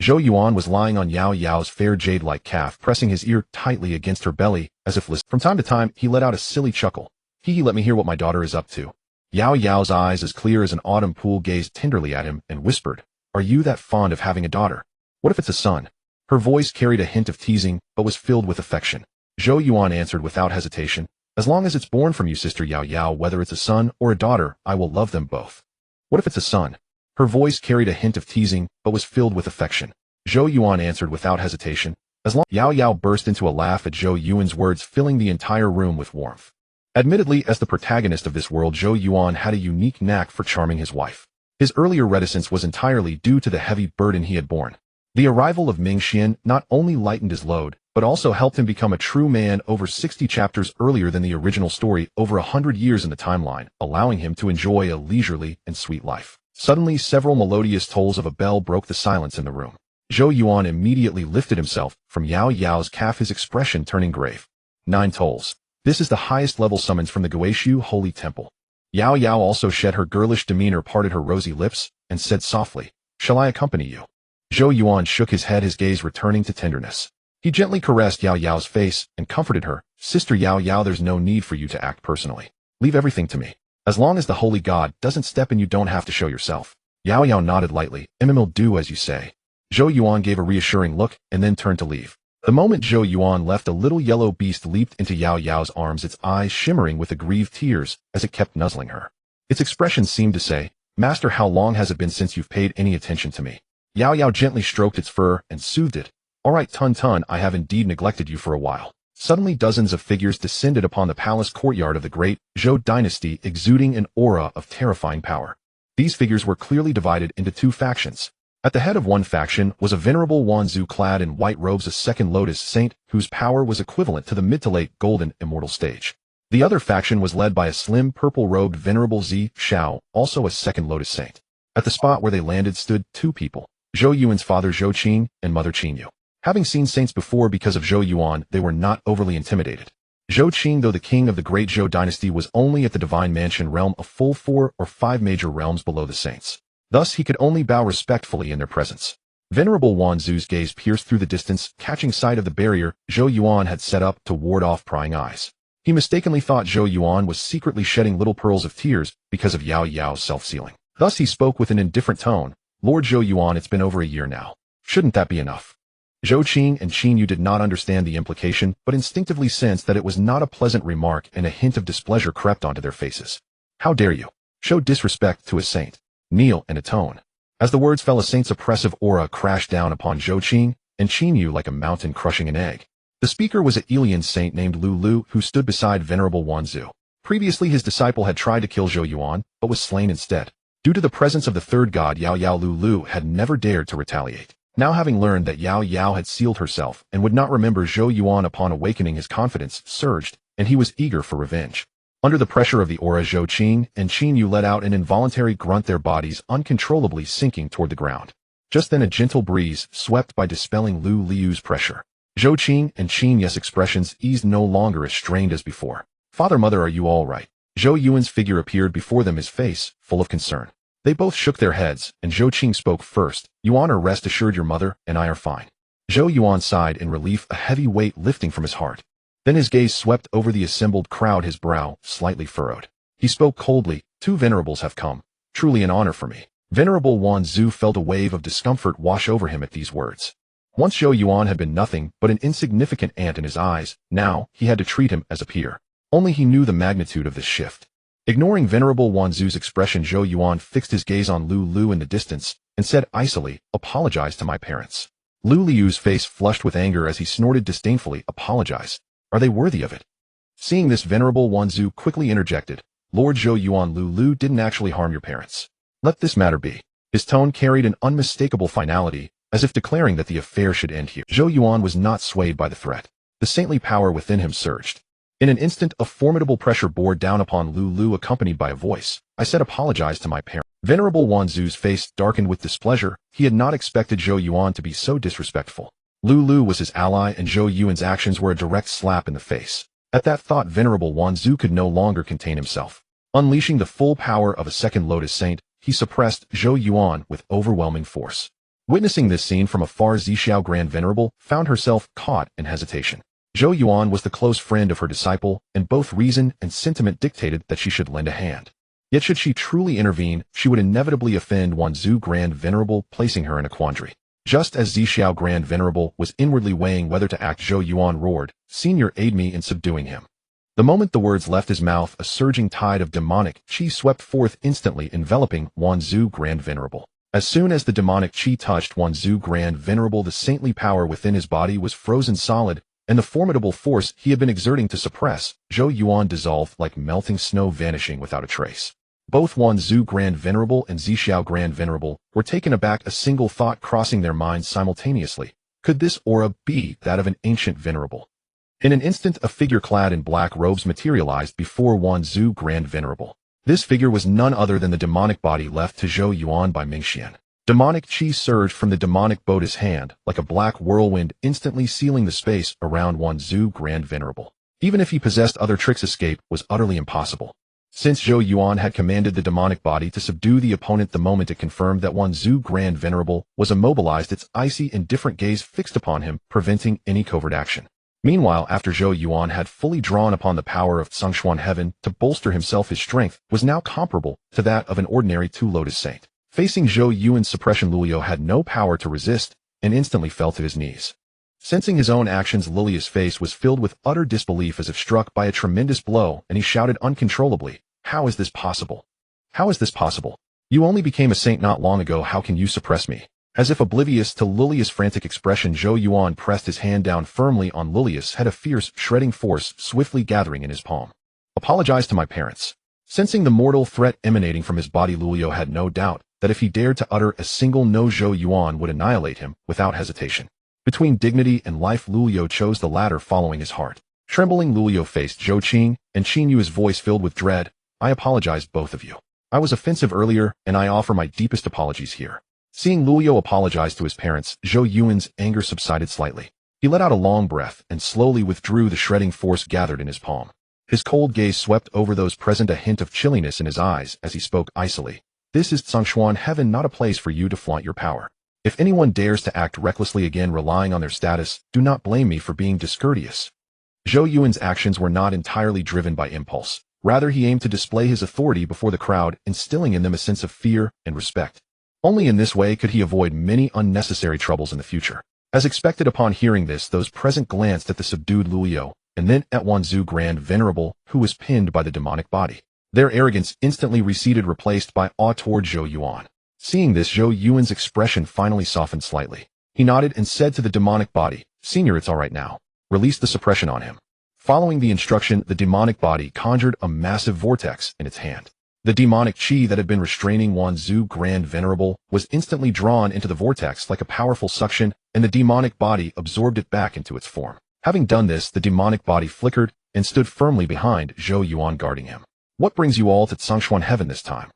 Zhou Yuan was lying on Yao Yao's fair jade-like calf, pressing his ear tightly against her belly, as if listening. From time to time, he let out a silly chuckle. "Hee, let me hear what my daughter is up to." Yao Yao's eyes, as clear as an autumn pool, gazed tenderly at him and whispered, "Are you that fond of having a daughter? What if it's a son?" Her voice carried a hint of teasing, but was filled with affection. Zhou Yuan answered without hesitation, "As long as it's born from you, Sister Yao Yao, whether it's a son or a daughter, I will love them both." "What if it's a son?" Her voice carried a hint of teasing, but was filled with affection. Zhou Yuan answered without hesitation, "As long—" Yao Yao burst into a laugh at Zhou Yuan's words, filling the entire room with warmth. Admittedly, as the protagonist of this world, Zhou Yuan had a unique knack for charming his wife. His earlier reticence was entirely due to the heavy burden he had borne. The arrival of Minghe not only lightened his load, but also helped him become a true man over 60 chapters earlier than the original story, over 100 years in the timeline, allowing him to enjoy a leisurely and sweet life. Suddenly, several melodious tolls of a bell broke the silence in the room. Zhou Yuan immediately lifted himself from Yao Yao's calf, his expression turning grave. 9 tolls. This is the highest level summons from the Guishu Holy Temple. Yao Yao also shed her girlish demeanor, parted her rosy lips, and said softly, "Shall I accompany you?" Zhou Yuan shook his head, his gaze returning to tenderness. He gently caressed Yao Yao's face and comforted her. "Sister Yao Yao, there's no need for you to act personally. Leave everything to me. As long as the holy god doesn't step in, you don't have to show yourself." Yao Yao nodded lightly. "Will do as you say." Zhou Yuan gave a reassuring look and then turned to leave. The moment Zhou Yuan left, a little yellow beast leaped into Yao Yao's arms, its eyes shimmering with aggrieved tears as it kept nuzzling her. Its expression seemed to say, "Master, how long has it been since you've paid any attention to me?" Yao Yao gently stroked its fur and soothed it. "All right, Tun Tun, I have indeed neglected you for a while." Suddenly dozens of figures descended upon the palace courtyard of the great Zhou dynasty, exuding an aura of terrifying power. These figures were clearly divided into 2 factions. At the head of one faction was a venerable Wanzhu clad in white robes, a second lotus saint whose power was equivalent to the mid to late golden immortal stage. The other faction was led by a slim purple-robed venerable Zi Shao, also a second lotus saint. At the spot where they landed stood 2 people, Zhou Yuan's father Zhou Qing and mother Qingyu. Having seen saints before because of Zhou Yuan, they were not overly intimidated. Zhou Qing, though the king of the great Zhou dynasty, was only at the divine mansion realm, a full 4 or 5 major realms below the saints. Thus he could only bow respectfully in their presence. Venerable Wanzhu's gaze pierced through the distance, catching sight of the barrier Zhou Yuan had set up to ward off prying eyes. He mistakenly thought Zhou Yuan was secretly shedding little pearls of tears because of Yao Yao's self-sealing. Thus he spoke with an indifferent tone, "Lord Zhou Yuan, it's been over a year now. Shouldn't that be enough?" Zhou Qing and Qingyu did not understand the implication, but instinctively sensed that it was not a pleasant remark, and a hint of displeasure crept onto their faces. "How dare you show disrespect to a saint? Kneel and atone." As the words fell, a saint's oppressive aura crashed down upon Zhou Qing and Qingyu like a mountain crushing an egg. The speaker was an alien saint named Lu Lu, who stood beside Venerable Wanzhu. Previously his disciple had tried to kill Zhou Yuan, but was slain instead. Due to the presence of the third god Yao Yao, Lu Lu had never dared to retaliate. Now, having learned that Yao Yao had sealed herself and would not remember Zhou Yuan upon awakening, his confidence surged, and he was eager for revenge. Under the pressure of the aura, Zhou Qing and Qingyu let out an involuntary grunt, their bodies uncontrollably sinking toward the ground. Just then a gentle breeze swept by, dispelling Lu Liu's pressure. Zhou Qing and Qingyu's expressions eased, no longer as strained as before. "Father, mother, are you all right?" Zhou Yuan's figure appeared before them, his face full of concern. They both shook their heads, and Zhou Qing spoke first. "Yuan, are rest assured, your mother and I are fine." Zhou Yuan sighed in relief, a heavy weight lifting from his heart. Then his gaze swept over the assembled crowd, his brow slightly furrowed. He spoke coldly, "2 venerables have come. Truly an honor for me." Venerable Wanzhu felt a wave of discomfort wash over him at these words. Once Zhou Yuan had been nothing but an insignificant ant in his eyes. Now he had to treat him as a peer. Only he knew the magnitude of this shift. Ignoring Venerable Wanzhu's expression, Zhou Yuan fixed his gaze on Lu Lu in the distance and said icily, "Apologize to my parents." Lu Liu's face flushed with anger as he snorted disdainfully, "Apologize? Are they worthy of it?" Seeing this, Venerable Wanzhu quickly interjected, "Lord Zhou Yuan, Lu Lu didn't actually harm your parents. Let this matter be." His tone carried an unmistakable finality, as if declaring that the affair should end here. Zhou Yuan was not swayed by the threat. The saintly power within him surged. In an instant, a formidable pressure bore down upon Lu Lu, accompanied by a voice, "I said apologize to my parents." Venerable Wanzhu's face darkened with displeasure. He had not expected Zhou Yuan to be so disrespectful. Lu Lu was his ally, and Zhou Yuan's actions were a direct slap in the face. At that thought, Venerable Wanzhu could no longer contain himself. Unleashing the full power of a second lotus saint, he suppressed Zhou Yuan with overwhelming force. Witnessing this scene from afar, Zixia Grand Venerable found herself caught in hesitation. Zhou Yuan was the close friend of her disciple, and both reason and sentiment dictated that she should lend a hand. Yet should she truly intervene, she would inevitably offend Wanzhu Grand Venerable, placing her in a quandary. Just as Zixia Grand Venerable was inwardly weighing whether to act, Zhou Yuan roared, "Senior, aid me in subduing him." The moment the words left his mouth, a surging tide of demonic qi swept forth, instantly enveloping Wanzhu Grand Venerable. As soon as the demonic qi touched Wanzhu Grand Venerable, the saintly power within his body was frozen solid, and the formidable force he had been exerting to suppress Zhou Yuan dissolved like melting snow, vanishing without a trace. Both Wanzhu Grand Venerable and Zixia Grand Venerable were taken aback, a single thought crossing their minds simultaneously. Could this aura be that of an ancient venerable? In an instant, a figure clad in black robes materialized before Wanzhu Grand Venerable. This figure was none other than the demonic body left to Zhou Yuan by Minghe. Demonic chi surged from the demonic Buddha's hand like a black whirlwind, instantly sealing the space around Wanzhou Grand Venerable. Even if he possessed other tricks, escape was utterly impossible. Since Zhou Yuan had commanded the demonic body to subdue the opponent the moment it confirmed that Wanzhou Grand Venerable was immobilized, its icy, indifferent gaze fixed upon him, preventing any covert action. Meanwhile, after Zhou Yuan had fully drawn upon the power of Tsengshuan Heaven to bolster himself, his strength was now comparable to that of an ordinary two-lotus saint. Facing Zhou Yuan's suppression, Lulio had no power to resist and instantly fell to his knees. Sensing his own actions, Lilia's face was filled with utter disbelief as if struck by a tremendous blow, and he shouted uncontrollably, "How is this possible? How is this possible? You only became a saint not long ago. How can you suppress me?" As if oblivious to Lilia's frantic expression, Zhou Yuan pressed his hand down firmly on Lilia's head, a fierce, shredding force swiftly gathering in his palm. "Apologize to my parents." Sensing the mortal threat emanating from his body, Lulio had no doubt that if he dared to utter a single no, Zhou Yuan would annihilate him without hesitation. Between dignity and life, Lulio chose the latter, following his heart. Trembling, Lulio faced Zhou Qing and Qing Yu, his voice filled with dread. "I apologize, both of you. I was offensive earlier, and I offer my deepest apologies here." Seeing Lulio apologize to his parents, Zhou Yuan's anger subsided slightly. He let out a long breath and slowly withdrew the shredding force gathered in his palm. His cold gaze swept over those present, a hint of chilliness in his eyes as he spoke icily. "This is Tsengshuan Heaven, not a place for you to flaunt your power. If anyone dares to act recklessly again, relying on their status, do not blame me for being discourteous." Zhou Yuan's actions were not entirely driven by impulse. Rather, he aimed to display his authority before the crowd, instilling in them a sense of fear and respect. Only in this way could he avoid many unnecessary troubles in the future. As expected, upon hearing this, those present glanced at the subdued Lulio, and then at Wanzhou Grand Venerable, who was pinned by the demonic body. Their arrogance instantly receded, replaced by awe toward Zhou Yuan. Seeing this, Zhou Yuan's expression finally softened slightly. He nodded and said to the demonic body, "Senior, it's all right now. Release the suppression on him." Following the instruction, the demonic body conjured a massive vortex in its hand. The demonic chi that had been restraining Wanzhou Grand Venerable was instantly drawn into the vortex like a powerful suction, and the demonic body absorbed it back into its form. Having done this, the demonic body flickered and stood firmly behind Zhou Yuan, guarding him. "What brings you all to Tsengshuan Heaven this time?"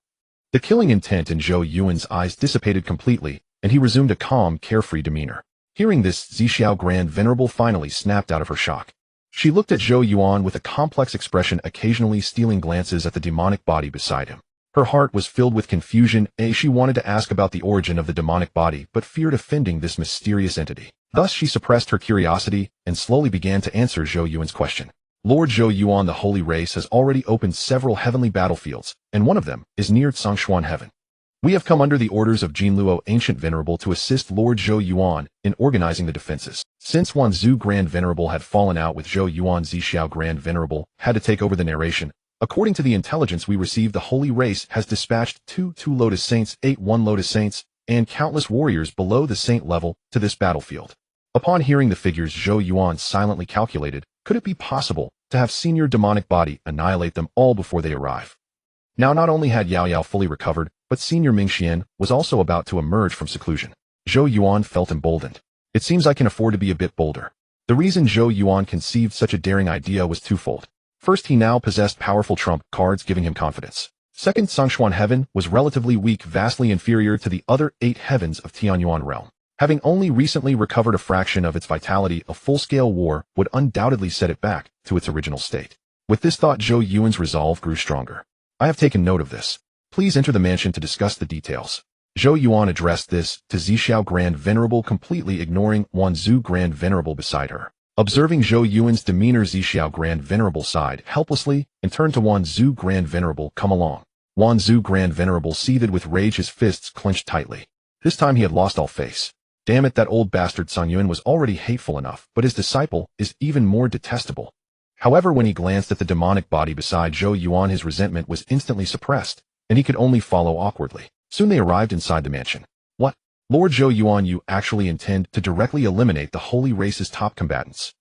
The killing intent in Zhou Yuan's eyes dissipated completely, and he resumed a calm, carefree demeanor. Hearing this, Zixiao Grand Venerable finally snapped out of her shock. She looked at Zhou Yuan with a complex expression, occasionally stealing glances at the demonic body beside him. Her heart was filled with confusion, as she wanted to ask about the origin of the demonic body, but feared offending this mysterious entity. Thus she suppressed her curiosity and slowly began to answer Zhou Yuan's question. "Lord Zhou Yuan, the holy race has already opened several heavenly battlefields, and one of them is near Tsengshuan Heaven. We have come under the orders of Jinluo, Ancient Venerable, to assist Lord Zhou Yuan in organizing the defenses." Since Wanzhou Grand Venerable had fallen out with Zhou Yuan, Zixiao Grand Venerable had to take over the narration. "According to the intelligence we received, the holy race has dispatched two Lotus Saints, 8 One-Lotus Saints, and countless warriors below the saint level to this battlefield." Upon hearing the figures, Zhou Yuan silently calculated, could it be possible to have senior demonic body annihilate them all before they arrive? Now, not only had Yao Yao fully recovered, but senior Minghe was also about to emerge from seclusion. Zhou Yuan felt emboldened. "It seems I can afford to be a bit bolder." The reason Zhou Yuan conceived such a daring idea was twofold. First, he now possessed powerful trump cards giving him confidence. Second, Tsengshuan Heaven was relatively weak, vastly inferior to the other 8 heavens of Tianyuan realm. Having only recently recovered a fraction of its vitality, a full-scale war would undoubtedly set it back to its original state. With this thought, Zhou Yuan's resolve grew stronger. "I have taken note of this. Please enter the mansion to discuss the details." Zhou Yuan addressed this to Zixiao Grand Venerable, completely ignoring Wanzhou Grand Venerable beside her. Observing Zhou Yuan's demeanor, Zixiao Grand Venerable sighed helplessly and turned to Wanzhou Grand Venerable. "Come along." Wanzhou Grand Venerable seethed with rage, his fists clenched tightly. This time he had lost all face. Damn it, that old bastard Sun Yuan was already hateful enough, but his disciple is even more detestable. However, when he glanced at the demonic body beside Zhou Yuan, his resentment was instantly suppressed, and he could only follow awkwardly. Soon they arrived inside the mansion. "What? Lord Zhou Yuan, you actually intend to directly eliminate the holy race's top combatants?"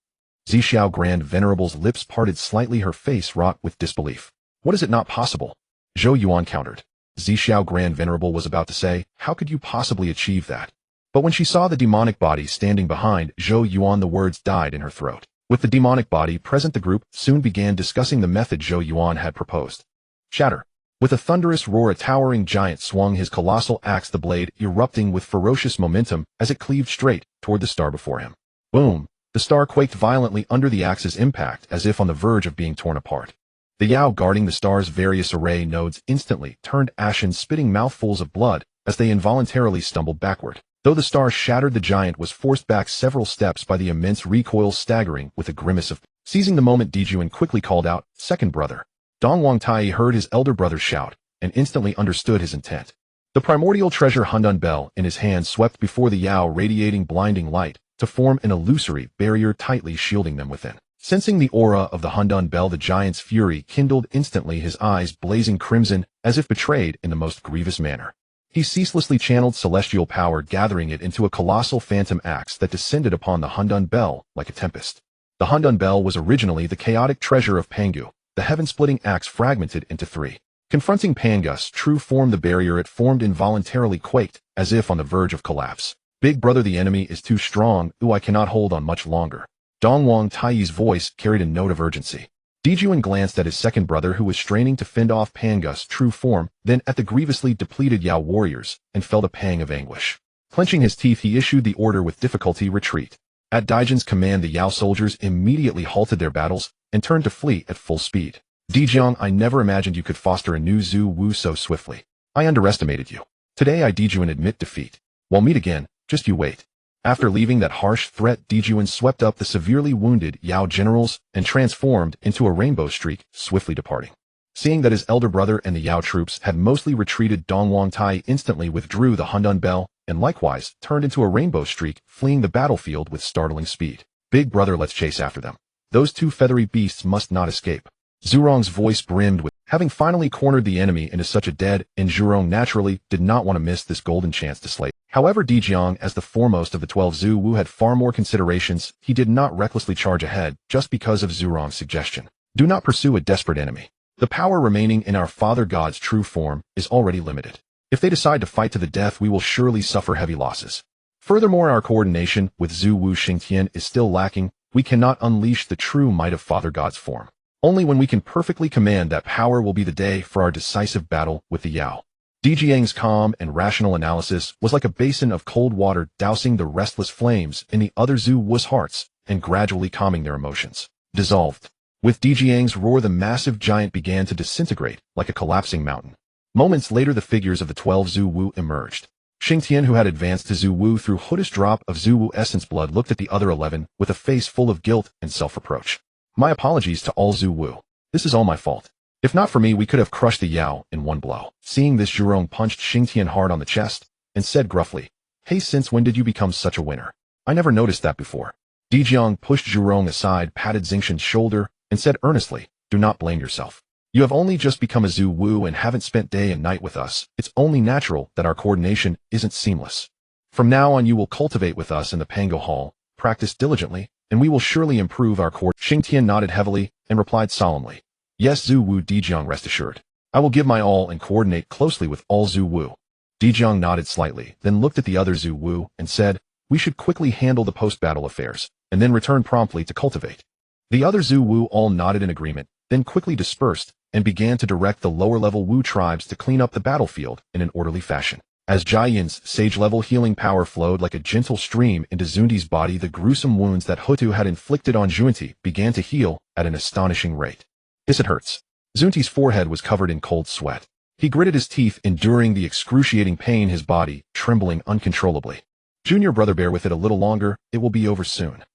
Zixiao Grand Venerable's lips parted slightly, her face wrought with disbelief. "What is it not possible?" Zhou Yuan countered. Zixiao Grand Venerable was about to say, "How could you possibly achieve that?" But when she saw the demonic body standing behind Zhou Yuan, the words died in her throat. With the demonic body present, the group soon began discussing the method Zhou Yuan had proposed. "Shatter." With a thunderous roar, a towering giant swung his colossal axe, the blade erupting with ferocious momentum as it cleaved straight toward the star before him. Boom! The star quaked violently under the axe's impact, as if on the verge of being torn apart. The Yao guarding the star's various array nodes instantly turned ashen, spitting mouthfuls of blood as they involuntarily stumbled backward. Though the star shattered, the giant was forced back several steps by the immense recoil, staggering with a grimace of. Seizing the moment, Dijuan quickly called out, "Second brother." Dongwang Tai heard his elder brother shout and instantly understood his intent. The primordial treasure Hundun Bell in his hand swept before the Yao, radiating blinding light to form an illusory barrier tightly shielding them within. Sensing the aura of the Hundun Bell, the giant's fury kindled instantly, his eyes blazing crimson as if betrayed in the most grievous manner. He ceaselessly channeled celestial power, gathering it into a colossal phantom axe that descended upon the Hundun Bell like a tempest. The Hundun Bell was originally the chaotic treasure of Pangu, the heaven-splitting axe fragmented into three. Confronting Pangu's true form, the barrier it formed involuntarily quaked, as if on the verge of collapse. "Big brother, the enemy is too strong. I cannot hold on much longer." Dongwang Tai's voice carried a note of urgency. Dijuan glanced at his second brother, who was straining to fend off Pangu's true form, then at the grievously depleted Yao warriors, and felt a pang of anguish. Clenching his teeth, he issued the order with difficulty: retreat. At Dijuan's command, the Yao soldiers immediately halted their battles and turned to flee at full speed. "Dijiang, I never imagined you could foster a new Zhu Wu so swiftly. I underestimated you. Today I, Dijuan, admit defeat. We'll meet again, just you wait." After leaving that harsh threat, Dijuan swept up the severely wounded Yao generals and transformed into a rainbow streak, swiftly departing. Seeing that his elder brother and the Yao troops had mostly retreated, Dongwang Tai instantly withdrew the Hundun Bell and likewise turned into a rainbow streak, fleeing the battlefield with startling speed. "Big brother, let's chase after them. Those two feathery beasts must not escape." Zhurong's voice brimmed with, having finally cornered the enemy into such a dead, and Zhurong naturally did not want to miss this golden chance to slay. However, Dijiang, as the foremost of the 12 Zhu Wu, had far more considerations. He did not recklessly charge ahead just because of Zhurong's suggestion. "Do not pursue a desperate enemy. The power remaining in our Father God's true form is already limited. If they decide to fight to the death, we will surely suffer heavy losses. Furthermore, our coordination with Zhu Wu Xingtian is still lacking. We cannot unleash the true might of Father God's form. Only when we can perfectly command that power will be the day for our decisive battle with the Yao." Dijiang's calm and rational analysis was like a basin of cold water, dousing the restless flames in the other Zhu Wu's hearts and gradually calming their emotions. Dissolved. With Dijiang's roar, the massive giant began to disintegrate like a collapsing mountain. Moments later, the figures of the 12 Zhu Wu emerged. Xingtian, who had advanced to Zhu Wu through Huda's drop of Zhu Wu essence blood, looked at the other 11 with a face full of guilt and self-reproach. "My apologies to all Zhu Wu. This is all my fault. If not for me, we could have crushed the Yao in one blow." Seeing this, Zhurong punched Xingtian hard on the chest and said gruffly, "Hey, since when did you become such a winner? I never noticed that before." Dijiang pushed Zhurong aside, patted Xingtian's shoulder, and said earnestly, "Do not blame yourself. You have only just become a Zhu Wu and haven't spent day and night with us. It's only natural that our coordination isn't seamless. From now on, you will cultivate with us in the Pango Hall, practice diligently, and we will surely improve our core." Xingtian nodded heavily and replied solemnly, "Yes, Zhu Wu Dijiang, rest assured. I will give my all and coordinate closely with all Zhu Wu." Dijiang nodded slightly, then looked at the other Zhu Wu and said, "We should quickly handle the post-battle affairs, and then return promptly to cultivate." The other Zhu Wu all nodded in agreement, then quickly dispersed and began to direct the lower-level Wu tribes to clean up the battlefield in an orderly fashion. As Jiayin's sage-level healing power flowed like a gentle stream into Zunti's body, the gruesome wounds that Hutu had inflicted on Zunti began to heal at an astonishing rate. "Yes, it hurts." Zunti's forehead was covered in cold sweat. He gritted his teeth, enduring the excruciating pain, his body trembling uncontrollably. "Junior brother, bear with it a little longer. It will be over soon."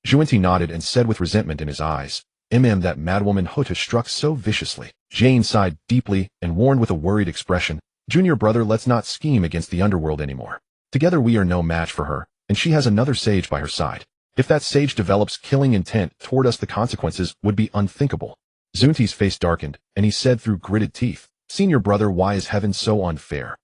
Zunti nodded and said with resentment in his eyes, That madwoman Hutu struck so viciously." Jane sighed deeply and warned with a worried expression, "Junior brother, let's not scheme against the underworld anymore. Together we are no match for her, and she has another sage by her side. If that sage develops killing intent toward us, the consequences would be unthinkable." Zunti's face darkened, and he said through gritted teeth, "Senior brother, why is heaven so unfair?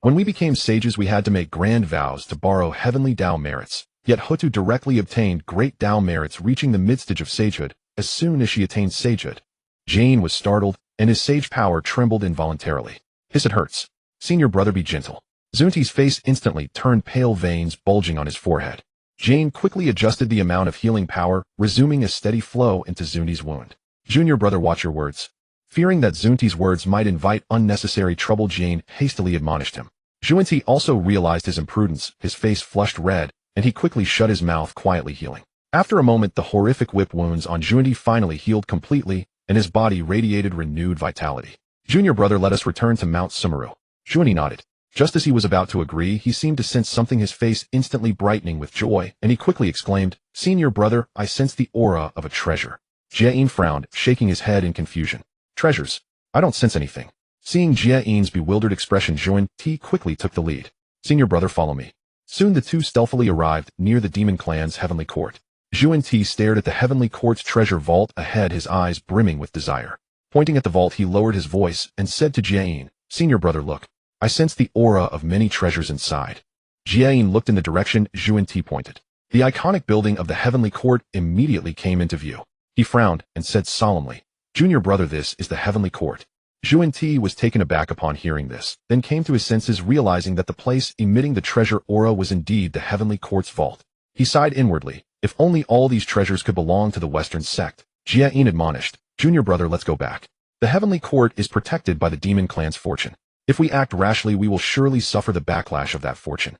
When we became sages, we had to make grand vows to borrow Heavenly Dao merits. Yet Hutu directly obtained great Dao merits, reaching the midstage of sagehood as soon as she attained sagehood." Jane was startled, and his sage power trembled involuntarily. "It hurts. Senior brother, be gentle." Zunti's face instantly turned pale, veins bulging on his forehead. Jane quickly adjusted the amount of healing power, resuming a steady flow into Zunti's wound. "Junior brother, watch your words. Fearing that Xunti's words might invite unnecessary trouble, Jane hastily admonished him. Xunti also realized his imprudence, his face flushed red, and he quickly shut his mouth, quietly healing. After a moment, the horrific whip wounds on Xunti finally healed completely, and his body radiated renewed vitality. Junior brother, let us return to Mount Sumeru. Xunti nodded. Just as he was about to agree, he seemed to sense something, his face instantly brightening with joy, and he quickly exclaimed, Senior brother, I sense the aura of a treasure. Jie frowned, shaking his head in confusion. Treasures? I don't sense anything. Seeing Jie's bewildered expression, Xunti quickly took the lead. Senior brother, follow me. Soon the two stealthily arrived near the demon clan's heavenly court. Xunti stared at the heavenly court's treasure vault ahead, his eyes brimming with desire. Pointing at the vault, he lowered his voice and said to Jie, Senior brother, look. I sense the aura of many treasures inside. Jie looked in the direction Xunti pointed. The iconic building of the heavenly court immediately came into view. He frowned and said solemnly, Junior brother, this is the heavenly court. Xunti was taken aback upon hearing this, then came to his senses, realizing that the place emitting the treasure aura was indeed the heavenly court's vault. He sighed inwardly. If only all these treasures could belong to the Western sect. Jie admonished, Junior brother, let's go back. The heavenly court is protected by the demon clan's fortune. If we act rashly, we will surely suffer the backlash of that fortune.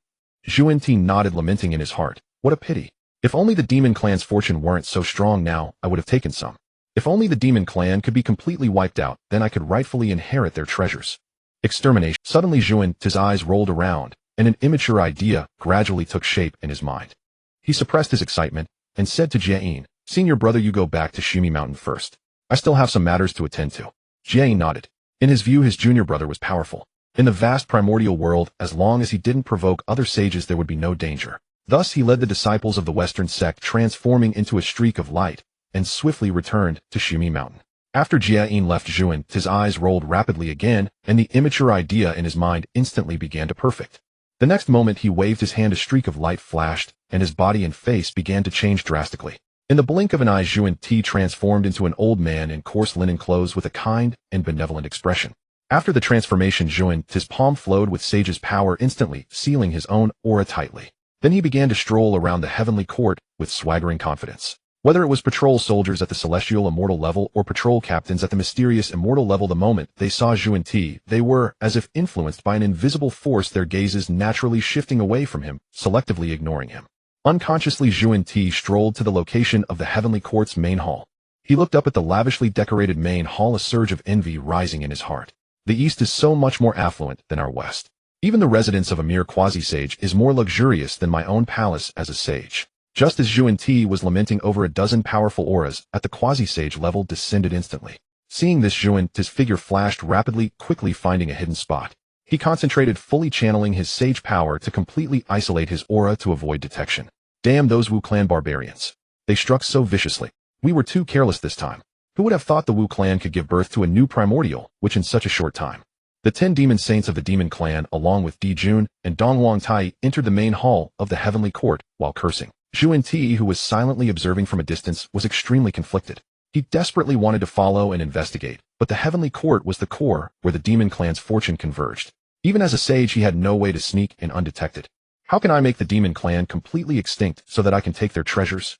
Xunti nodded, lamenting in his heart, what a pity. If only the demon clan's fortune weren't so strong now, I would have taken some. If only the demon clan could be completely wiped out, then I could rightfully inherit their treasures. Extermination. Suddenly Xunti's eyes rolled around, and an immature idea gradually took shape in his mind. He suppressed his excitement and said to Jie, Senior brother, you go back to Shimi Mountain first. I still have some matters to attend to. Jie nodded. In his view, his junior brother was powerful. In the vast primordial world, as long as he didn't provoke other sages, there would be no danger. Thus he led the disciples of the Western sect, transforming into a streak of light, and swiftly returned to Shimi Mountain. After Jie left Xunti, his eyes rolled rapidly again, and the immature idea in his mind instantly began to perfect. The next moment he waved his hand, a streak of light flashed, and his body and face began to change drastically. In the blink of an eye, Xunti transformed into an old man in coarse linen clothes with a kind and benevolent expression. After the transformation, Xunti's palm flowed with sage's power, instantly sealing his own aura tightly. Then he began to stroll around the heavenly court with swaggering confidence. Whether it was patrol soldiers at the celestial immortal level or patrol captains at the mysterious immortal level, the moment they saw Xunti, they were, as if influenced by an invisible force, their gazes naturally shifting away from him, selectively ignoring him. Unconsciously, Xunti strolled to the location of the heavenly court's main hall. He looked up at the lavishly decorated main hall, a surge of envy rising in his heart. The East is so much more affluent than our West. Even the residence of a mere quasi-sage is more luxurious than my own palace as a sage. Just as Xunti was lamenting, over a dozen powerful auras at the quasi-sage level descended instantly. Seeing this, Xunti's figure flashed rapidly, quickly finding a hidden spot. He concentrated, fully channeling his sage power to completely isolate his aura to avoid detection. Damn those Wu clan barbarians. They struck so viciously. We were too careless this time. Who would have thought the Wu clan could give birth to a new primordial, which in such a short time? The 10 demon saints of the demon clan, along with Dijun and Dongwang Tai, entered the main hall of the heavenly court while cursing. Xunti, who was silently observing from a distance, was extremely conflicted. He desperately wanted to follow and investigate, but the heavenly court was the core where the demon clan's fortune converged. Even as a sage, he had no way to sneak in undetected. How can I make the demon clan completely extinct so that I can take their treasures?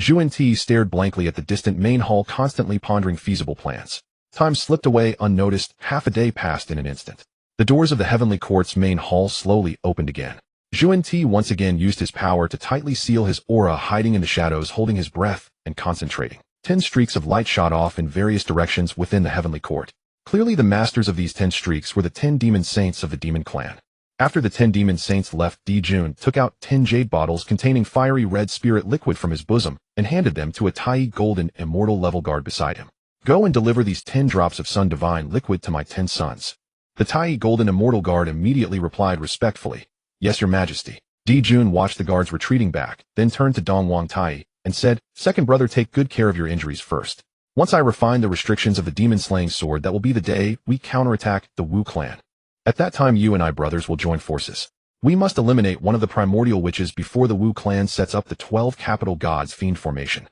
Xunti stared blankly at the distant main hall, constantly pondering feasible plans. Time slipped away unnoticed. Half a day passed in an instant. The doors of the heavenly court's main hall slowly opened again. Xunti once again used his power to tightly seal his aura, hiding in the shadows, holding his breath and concentrating. 10 streaks of light shot off in various directions within the heavenly court. Clearly the masters of these 10 streaks were the 10 demon saints of the demon clan. After the 10 demon saints left, Dijun took out 10 jade bottles containing fiery red spirit liquid from his bosom and handed them to a Tai golden immortal level guard beside him. Go and deliver these 10 drops of sun divine liquid to my 10 sons. The Tai golden immortal guard immediately replied respectfully, Yes, your majesty. Dijun watched the guards retreating back, then turned to Dongwang Tai and said, Second brother, take good care of your injuries first. Once I refine the restrictions of the demon slaying sword, that will be the day we counterattack the Wu clan. At that time, you and I, brothers, will join forces. We must eliminate one of the primordial witches before the Wu clan sets up the 12 capital gods fiend formation.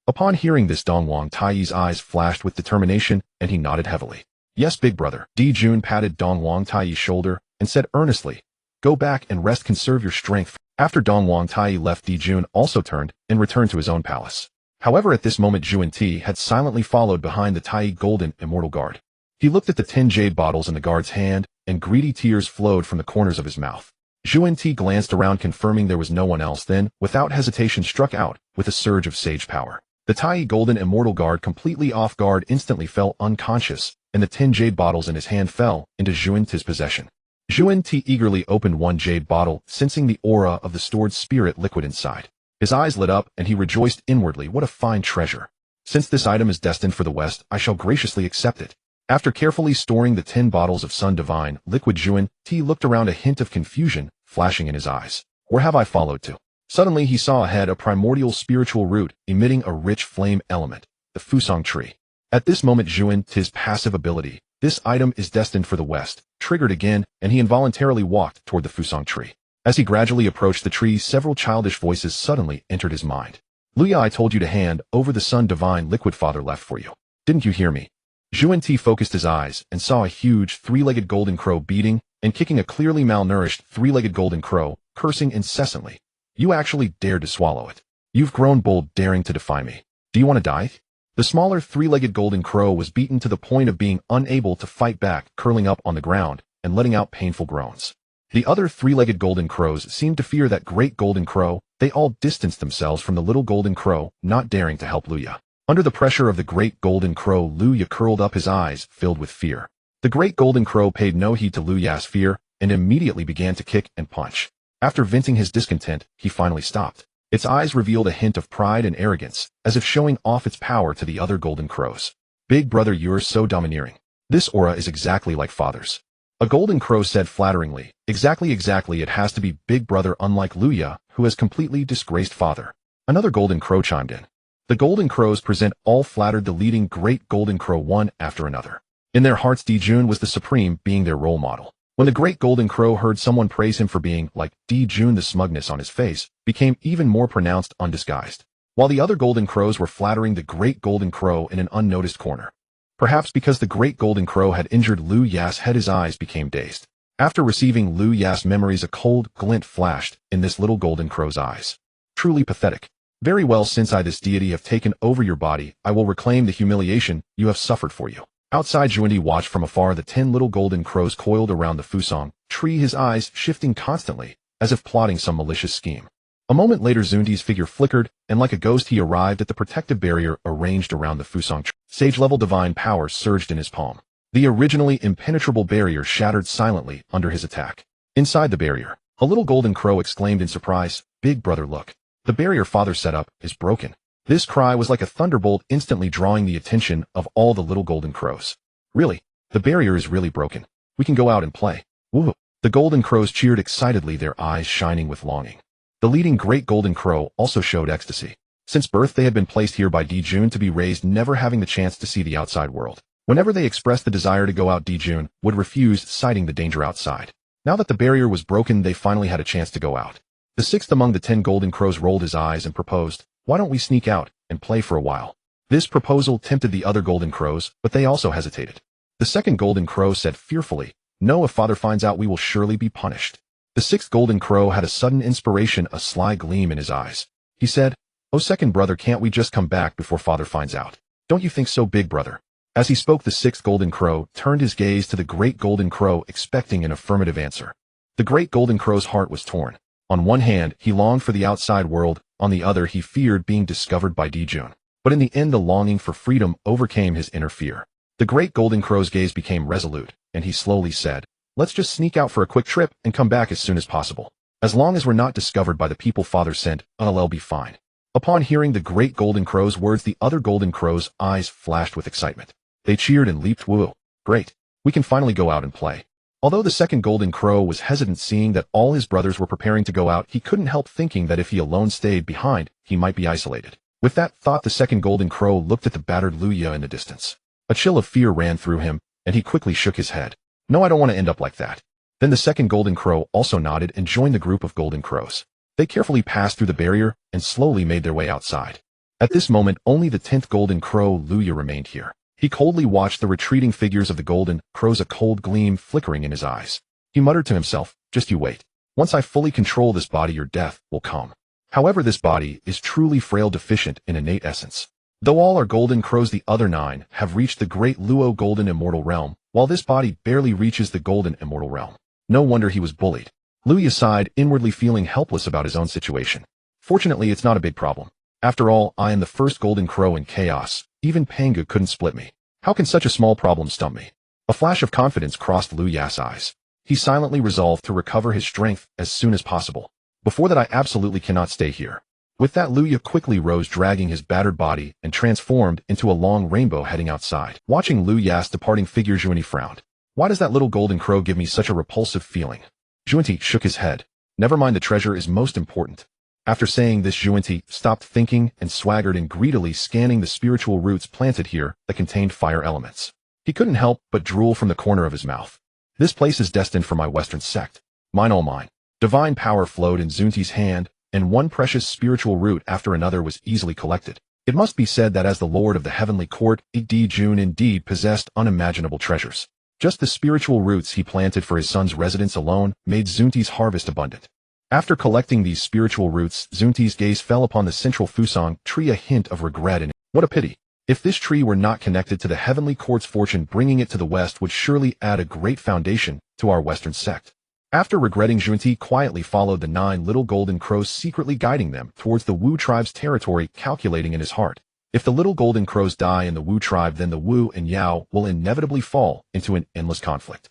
Upon hearing this, Dongwang Tai's eyes flashed with determination, and he nodded heavily. Yes, big brother. Dijun patted Dongwang Tai's shoulder and said earnestly, Go back and rest, conserve your strength. After Dongwang Tai left, Dijun also turned and returned to his own palace. However, at this moment Ti had silently followed behind the Tai golden immortal guard. He looked at the 10 jade bottles in the guard's hand, and greedy tears flowed from the corners of his mouth. Ti glanced around confirming there was no one else, then, without hesitation, struck out with a surge of sage power. The Tai golden immortal guard, completely off guard, instantly fell unconscious, and the 10 jade bottles in his hand fell into Ti's possession. Ti eagerly opened one jade bottle, sensing the aura of the stored spirit liquid inside. His eyes lit up, and he rejoiced inwardly. What a fine treasure. Since this item is destined for the West, I shall graciously accept it. After carefully storing the 10 bottles of Sun Divine liquid, Ti looked around, a hint of confusion flashing in his eyes. Where have I followed to? Suddenly he saw ahead a primordial spiritual root emitting a rich flame element, the Fusang tree. At this moment Ti's passive ability, this item is destined for the West, triggered again, and he involuntarily walked toward the Fusang tree. As he gradually approached the tree, several childish voices suddenly entered his mind. Luya, I told you to hand over the Sun Divine liquid father left for you. Didn't you hear me? Ti focused his eyes and saw a huge three-legged golden crow beating and kicking a clearly malnourished three-legged golden crow, cursing incessantly. You actually dared to swallow it. You've grown bold, daring to defy me. Do you want to die? The smaller three-legged golden crow was beaten to the point of being unable to fight back, curling up on the ground and letting out painful groans. The other three-legged golden crows seemed to fear that great golden crow. They all distanced themselves from the little golden crow, not daring to help Luya. Under the pressure of the great golden crow, Luya curled up, his eyes filled with fear. The great golden crow paid no heed to Luya's fear and immediately began to kick and punch. After venting his discontent, he finally stopped. Its eyes revealed a hint of pride and arrogance, as if showing off its power to the other golden crows. Big brother, you're so domineering. This aura is exactly like father's. A golden crow said flatteringly. Exactly, it has to be big brother, unlike Luya, who has completely disgraced father. Another golden crow chimed in. The golden crows present all flattered the leading great golden crow one after another. In their hearts, Dijun was the supreme, being their role model. When the great golden crow heard someone praise him for being like Dijun, the smugness on his face became even more pronounced, undisguised. While the other golden crows were flattering the great golden crow in an unnoticed corner. Perhaps because the great golden crow had injured Luya's head, his eyes became dazed. After receiving Luya's memories, a cold glint flashed in this little golden crow's eyes. Truly pathetic. Very well, since I, this deity, have taken over your body, I will reclaim the humiliation you have suffered for you. Outside, Ti watched from afar the 10 little golden crows coiled around the Fusang tree, his eyes shifting constantly, as if plotting some malicious scheme. A moment later, Ti's figure flickered, and like a ghost he arrived at the protective barrier arranged around the Fusang tree. Sage-level divine power surged in his palm. The originally impenetrable barrier shattered silently under his attack. Inside the barrier, a little golden crow exclaimed in surprise, Big brother, look. The barrier father set up is broken. This cry was like a thunderbolt, instantly drawing the attention of all the little golden crows. Really? The barrier is really broken. We can go out and play. Woohoo! The golden crows cheered excitedly, their eyes shining with longing. The leading great golden crow also showed ecstasy. Since birth they had been placed here by Dijun to be raised, never having the chance to see the outside world. Whenever they expressed the desire to go out, Dijun would refuse, citing the danger outside. Now that the barrier was broken, they finally had a chance to go out. The sixth among the 10 golden crows rolled his eyes and proposed, why don't we sneak out and play for a while? This proposal tempted the other golden crows, but they also hesitated. The second golden crow said fearfully, no, if father finds out we will surely be punished. The sixth golden crow had a sudden inspiration, a sly gleam in his eyes. He said, oh second brother, can't we just come back before father finds out? Don't you think so, big brother? As he spoke, the sixth golden crow turned his gaze to the great golden crow, expecting an affirmative answer. The great golden crow's heart was torn. On one hand, he longed for the outside world, on the other he feared being discovered by Dijun. But in the end the longing for freedom overcame his inner fear. The great golden crow's gaze became resolute, and he slowly said, let's just sneak out for a quick trip and come back as soon as possible. As long as we're not discovered by the people father sent, I'll be fine. Upon hearing the great golden crow's words, the other golden crow's eyes flashed with excitement. They cheered and leaped. Woo! Great! We can finally go out and play. Although the second golden crow was hesitant, seeing that all his brothers were preparing to go out, he couldn't help thinking that if he alone stayed behind, he might be isolated. With that thought, the second golden crow looked at the battered Luya in the distance. A chill of fear ran through him, and he quickly shook his head. No, I don't want to end up like that. Then the second golden crow also nodded and joined the group of golden crows. They carefully passed through the barrier and slowly made their way outside. At this moment, only the 10th golden crow, Luya, remained here. He coldly watched the retreating figures of the golden crows, a cold gleam flickering in his eyes. He muttered to himself, just you wait. Once I fully control this body, your death will come. However, this body is truly frail, deficient in innate essence. Though all are golden crows, the other 9 have reached the great Luo golden immortal realm, while this body barely reaches the golden immortal realm. No wonder he was bullied. Luya sighed, inwardly feeling helpless about his own situation. Fortunately, it's not a big problem. After all, I am the first golden crow in chaos. Even Pangu couldn't split me. How can such a small problem stump me? A flash of confidence crossed Lu Ya's eyes. He silently resolved to recover his strength as soon as possible. Before that, I absolutely cannot stay here. With that, Lu Ya quickly rose, dragging his battered body, and transformed into a long rainbow heading outside. Watching Lu Ya's departing figure, Zhuanti frowned. Why does that little golden crow give me such a repulsive feeling? Zhuanti shook his head. Never mind, the treasure is most important. After saying this, Zhuanti stopped thinking and swaggered in, greedily scanning the spiritual roots planted here that contained fire elements. He couldn't help but drool from the corner of his mouth. This place is destined for my Western sect. Mine, all mine. Divine power flowed in Zhuanti's hand, and one precious spiritual root after another was easily collected. It must be said that as the Lord of the Heavenly Court, Jun indeed possessed unimaginable treasures. Just the spiritual roots he planted for his son's residence alone made Zhuanti's harvest abundant. After collecting these spiritual roots, Zhuanti's gaze fell upon the central Fusang tree, a hint of regret in it. What a pity. If this tree were not connected to the Heavenly Court's fortune, bringing it to the West would surely add a great foundation to our Western sect. After regretting, Zhuanti quietly followed the 9 little golden crows, secretly guiding them towards the Wu tribe's territory, calculating in his heart. If the little golden crows die in the Wu tribe, then the Wu and Yao will inevitably fall into an endless conflict.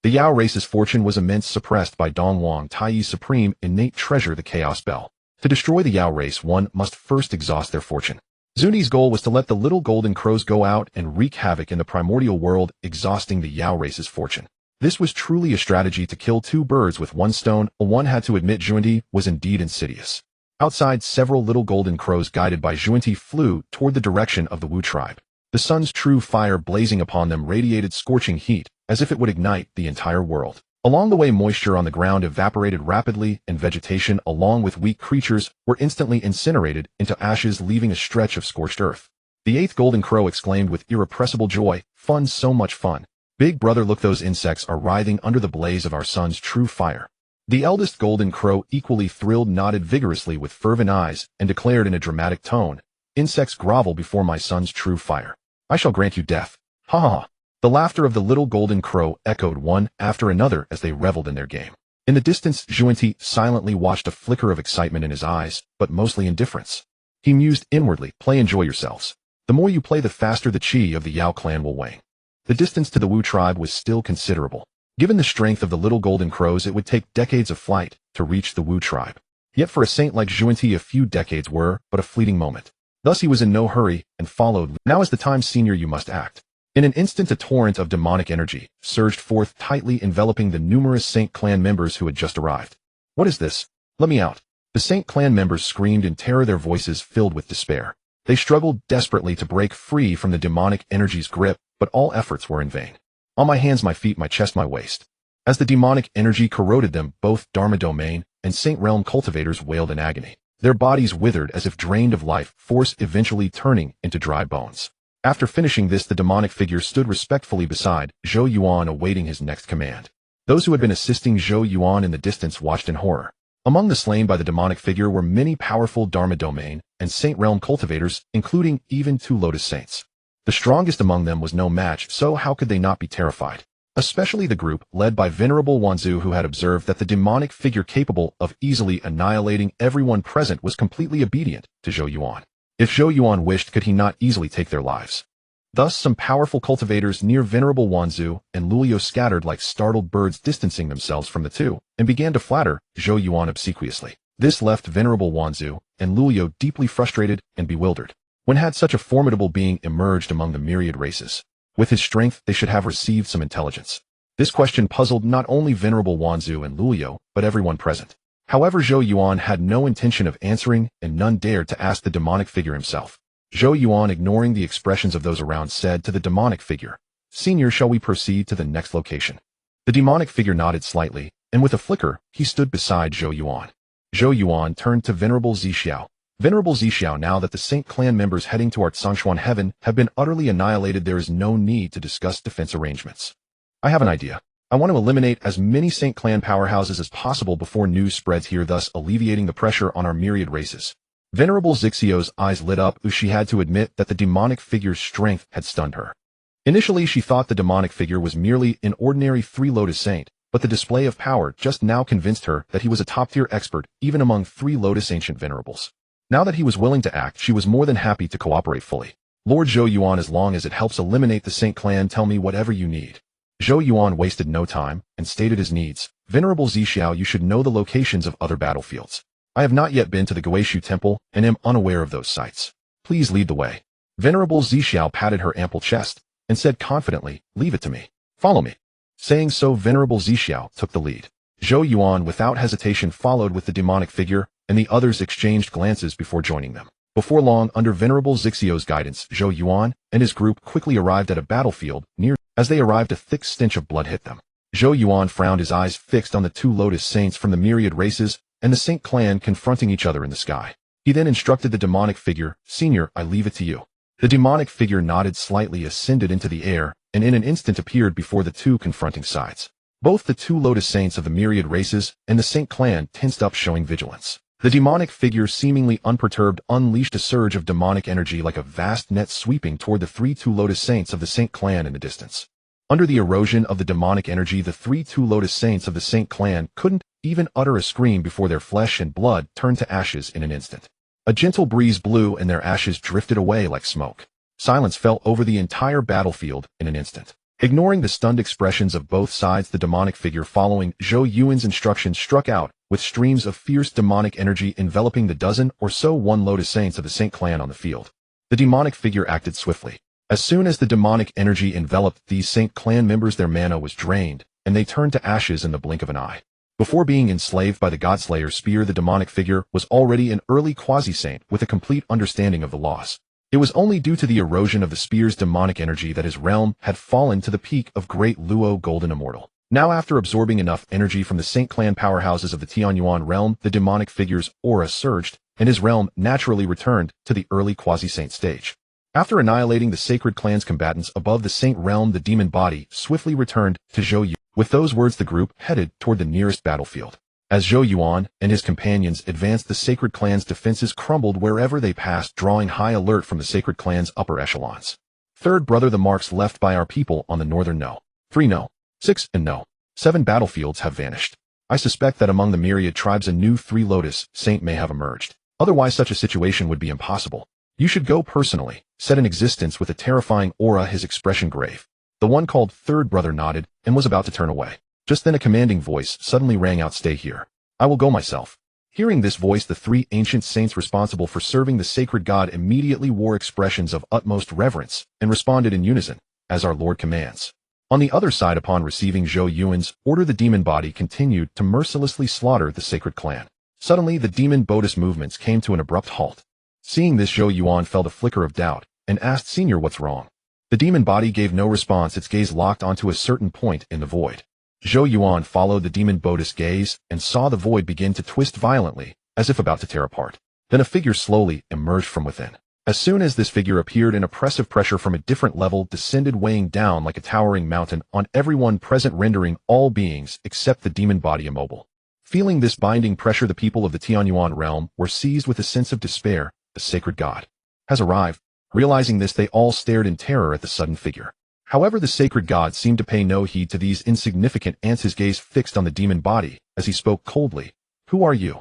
The Yao race's fortune was immense, suppressed by Dongwang Taiyi's supreme innate treasure, the Chaos Bell. To destroy the Yao race, one must first exhaust their fortune. Zhuanti's goal was to let the little golden crows go out and wreak havoc in the primordial world, exhausting the Yao race's fortune. This was truly a strategy to kill 2 birds with 1 stone. One had to admit Zhuanti was indeed insidious. Outside, several little golden crows guided by Zhuanti flew toward the direction of the Wu tribe. The sun's true fire blazing upon them radiated scorching heat, as if it would ignite the entire world. Along the way, moisture on the ground evaporated rapidly, and vegetation, along with weak creatures, were instantly incinerated into ashes, leaving a stretch of scorched earth. The 8th golden crow exclaimed with irrepressible joy, "Fun, so much fun. Big brother, look, those insects are writhing under the blaze of our sun's true fire." The eldest golden crow, equally thrilled, nodded vigorously with fervent eyes and declared in a dramatic tone, "Insects grovel before my sun's true fire. I shall grant you death." Ha ha ha. The laughter of the little golden crow echoed one after another as they reveled in their game. In the distance, Zhuanti silently watched, a flicker of excitement in his eyes, but mostly indifference. He mused inwardly, "Play, enjoy yourselves. The more you play, the faster the chi of the Yao clan will wane." The distance to the Wu tribe was still considerable. Given the strength of the little golden crows, it would take decades of flight to reach the Wu tribe. Yet for a saint like Zhuanti, a few decades were but a fleeting moment. Thus he was in no hurry and followed. "Now is the time, senior, you must act." In an instant, a torrent of demonic energy surged forth, tightly enveloping the numerous Saint clan members who had just arrived. "What is this? Let me out." The Saint clan members screamed in terror, their voices filled with despair. They struggled desperately to break free from the demonic energy's grip, but all efforts were in vain. "On my hands, my feet, my chest, my waist." As the demonic energy corroded them, both Dharma Domain and Saint Realm cultivators wailed in agony. Their bodies withered as if drained of life force, eventually turning into dry bones. After finishing this, the demonic figure stood respectfully beside Zhou Yuan, awaiting his next command. Those who had been assisting Zhou Yuan in the distance watched in horror. Among the slain by the demonic figure were many powerful Dharma Domain and Saint Realm cultivators, including even 2 Lotus Saints. The strongest among them was no match, so how could they not be terrified? Especially the group led by Venerable Wanzu, who had observed that the demonic figure, capable of easily annihilating everyone present, was completely obedient to Zhou Yuan. If Zhou Yuan wished, could he not easily take their lives? Thus, some powerful cultivators near Venerable Wanzu and Lulio scattered like startled birds, distancing themselves from the two, and began to flatter Zhou Yuan obsequiously. This left Venerable Wanzu and Lulio deeply frustrated and bewildered. When had such a formidable being emerged among the myriad races? With his strength, they should have received some intelligence. This question puzzled not only Venerable Wanzu and Lulio, but everyone present. However, Zhou Yuan had no intention of answering, and none dared to ask the demonic figure himself. Zhou Yuan, ignoring the expressions of those around, said to the demonic figure, "Senior, shall we proceed to the next location?" The demonic figure nodded slightly, and with a flicker, he stood beside Zhou Yuan. Zhou Yuan turned to Venerable Zixiao. "Venerable Zixiao, now that the Saint clan members heading to our Tsangshuan heaven have been utterly annihilated, there is no need to discuss defense arrangements. I have an idea." I want to eliminate as many Saint Clan powerhouses as possible before news spreads here, thus alleviating the pressure on our myriad races. Venerable Zixio's eyes lit up as she had to admit that the demonic figure's strength had stunned her. Initially, she thought the demonic figure was merely an ordinary Three Lotus Saint, but the display of power just now convinced her that he was a top-tier expert even among Three Lotus Ancient Venerables. Now that he was willing to act, she was more than happy to cooperate fully. Lord Zhou Yuan, as long as it helps eliminate the Saint Clan, tell me whatever you need. Zhou Yuan wasted no time and stated his needs. Venerable Zixiao, you should know the locations of other battlefields. I have not yet been to the Guishu Temple and am unaware of those sites. Please lead the way. Venerable Zixiao patted her ample chest and said confidently, leave it to me. Follow me. Saying so, Venerable Zixiao took the lead. Zhou Yuan without hesitation followed with the demonic figure, and the others exchanged glances before joining them. Before long, under Venerable Zixio's guidance, Zhou Yuan and his group quickly arrived at a battlefield. Near as they arrived, a thick stench of blood hit them. Zhou Yuan frowned, his eyes fixed on the two Lotus Saints from the myriad races and the Saint Clan confronting each other in the sky. He then instructed the demonic figure, Senior, I leave it to you. The demonic figure nodded slightly, ascended into the air, and in an instant appeared before the two confronting sides. Both the two Lotus Saints of the myriad races and the Saint Clan tensed up, showing vigilance. The demonic figure, seemingly unperturbed, unleashed a surge of demonic energy like a vast net sweeping toward the two Lotus Saints of the Saint Clan in the distance. Under the erosion of the demonic energy, the two Lotus Saints of the Saint Clan couldn't even utter a scream before their flesh and blood turned to ashes in an instant. A gentle breeze blew and their ashes drifted away like smoke. Silence fell over the entire battlefield in an instant. Ignoring the stunned expressions of both sides, the demonic figure, following Zhou Yuan's instructions, struck out, with streams of fierce demonic energy enveloping the dozen or so Lotus Saints of the Saint Clan on the field. The demonic figure acted swiftly. As soon as the demonic energy enveloped these Saint Clan members, their mana was drained, and they turned to ashes in the blink of an eye. Before being enslaved by the Godslayer's spear, the demonic figure was already an early quasi-saint with a complete understanding of the laws. It was only due to the erosion of the spear's demonic energy that his realm had fallen to the peak of Great Luo Golden Immortal. Now, after absorbing enough energy from the Saint Clan powerhouses of the Tianyuan realm, the demonic figure's aura surged, and his realm naturally returned to the early quasi-saint stage. After annihilating the sacred clan's combatants above the saint realm, the demon body swiftly returned to Zhou Yuan. With those words, the group headed toward the nearest battlefield. As Zhou Yuan and his companions advanced, the sacred clan's defenses crumbled wherever they passed, drawing high alert from the sacred clan's upper echelons. Third brother, the marks left by our people on the northern No. 3 No. 6 and No. 7 battlefields have vanished. I suspect that among the myriad tribes a new Three Lotus Saint may have emerged. Otherwise such a situation would be impossible. You should go personally, said an existence with a terrifying aura, his expression grave. The one called third brother nodded and was about to turn away. Just then a commanding voice suddenly rang out, stay here. I will go myself. Hearing this voice, the three ancient saints responsible for serving the sacred god immediately wore expressions of utmost reverence and responded in unison, as our Lord commands. On the other side, upon receiving Zhou Yuan's order, the demon body continued to mercilessly slaughter the sacred clan. Suddenly, the demon Bodis movements came to an abrupt halt. Seeing this, Zhou Yuan felt a flicker of doubt and asked, Senior, what's wrong? The demon body gave no response, its gaze locked onto a certain point in the void. Zhou Yuan followed the demon Bodis gaze and saw the void begin to twist violently, as if about to tear apart. Then a figure slowly emerged from within. As soon as this figure appeared, an oppressive pressure from a different level descended, weighing down like a towering mountain on everyone present, rendering all beings except the demon body immobile. Feeling this binding pressure, the people of the Tianyuan realm were seized with a sense of despair. The sacred god has arrived. Realizing this, they all stared in terror at the sudden figure. However, the sacred god seemed to pay no heed to these insignificant ants, his gaze fixed on the demon body as he spoke coldly. Who are you?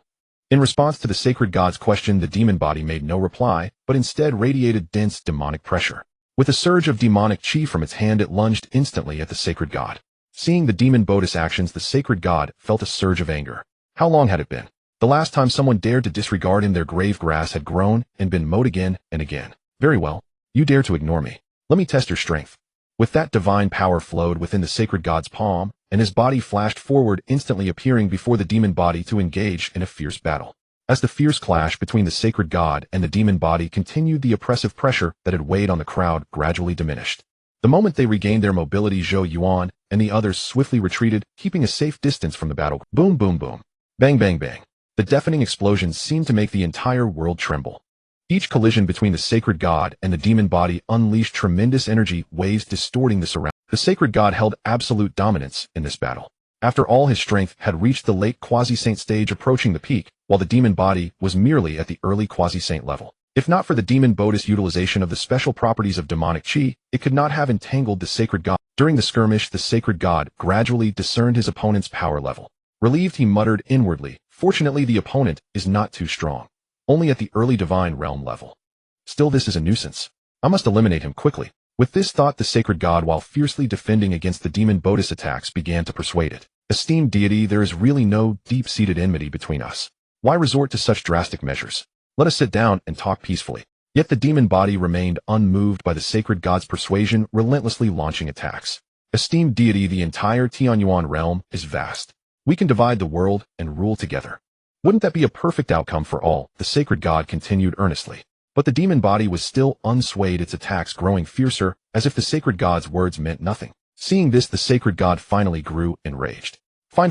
In response to the sacred god's question, the demon body made no reply, but instead radiated dense demonic pressure. With a surge of demonic chi from its hand, it lunged instantly at the sacred god. Seeing the demon Bodis actions, the sacred god felt a surge of anger. How long had it been? The last time someone dared to disregard him, their grave grass had grown and been mowed again and again. Very well. You dare to ignore me. Let me test your strength. With that, divine power flowed within the sacred god's palm, and his body flashed forward, instantly appearing before the demon body to engage in a fierce battle. As the fierce clash between the sacred god and the demon body continued, the oppressive pressure that had weighed on the crowd gradually diminished. The moment they regained their mobility, Zhou Yuan and the others swiftly retreated, keeping a safe distance from the battle. Boom, boom, boom. Bang, bang, bang. The deafening explosions seemed to make the entire world tremble. Each collision between the sacred god and the demon body unleashed tremendous energy waves, distorting the surroundings. The sacred god held absolute dominance in this battle. After all, his strength had reached the late quasi-saint stage, approaching the peak, while the demon body was merely at the early quasi-saint level. If not for the demon Buddhist utilization of the special properties of demonic chi, it could not have entangled the sacred god. During the skirmish, the sacred god gradually discerned his opponent's power level. Relieved, he muttered inwardly, "Fortunately, the opponent is not too strong. Only at the early divine realm level. Still, this is a nuisance. I must eliminate him quickly." With this thought, the sacred god, while fiercely defending against the demon Buddhist attacks, began to persuade it. "Esteemed deity, there is really no deep-seated enmity between us. Why resort to such drastic measures? Let us sit down and talk peacefully." Yet the demon body remained unmoved by the sacred god's persuasion, relentlessly launching attacks. "Esteemed deity, the entire Tianyuan realm is vast. We can divide the world and rule together. Wouldn't that be a perfect outcome for all?" the sacred god continued earnestly. But the demon body was still unswayed, its attacks growing fiercer, as if the sacred god's words meant nothing. Seeing this, the sacred god finally grew enraged. Fine.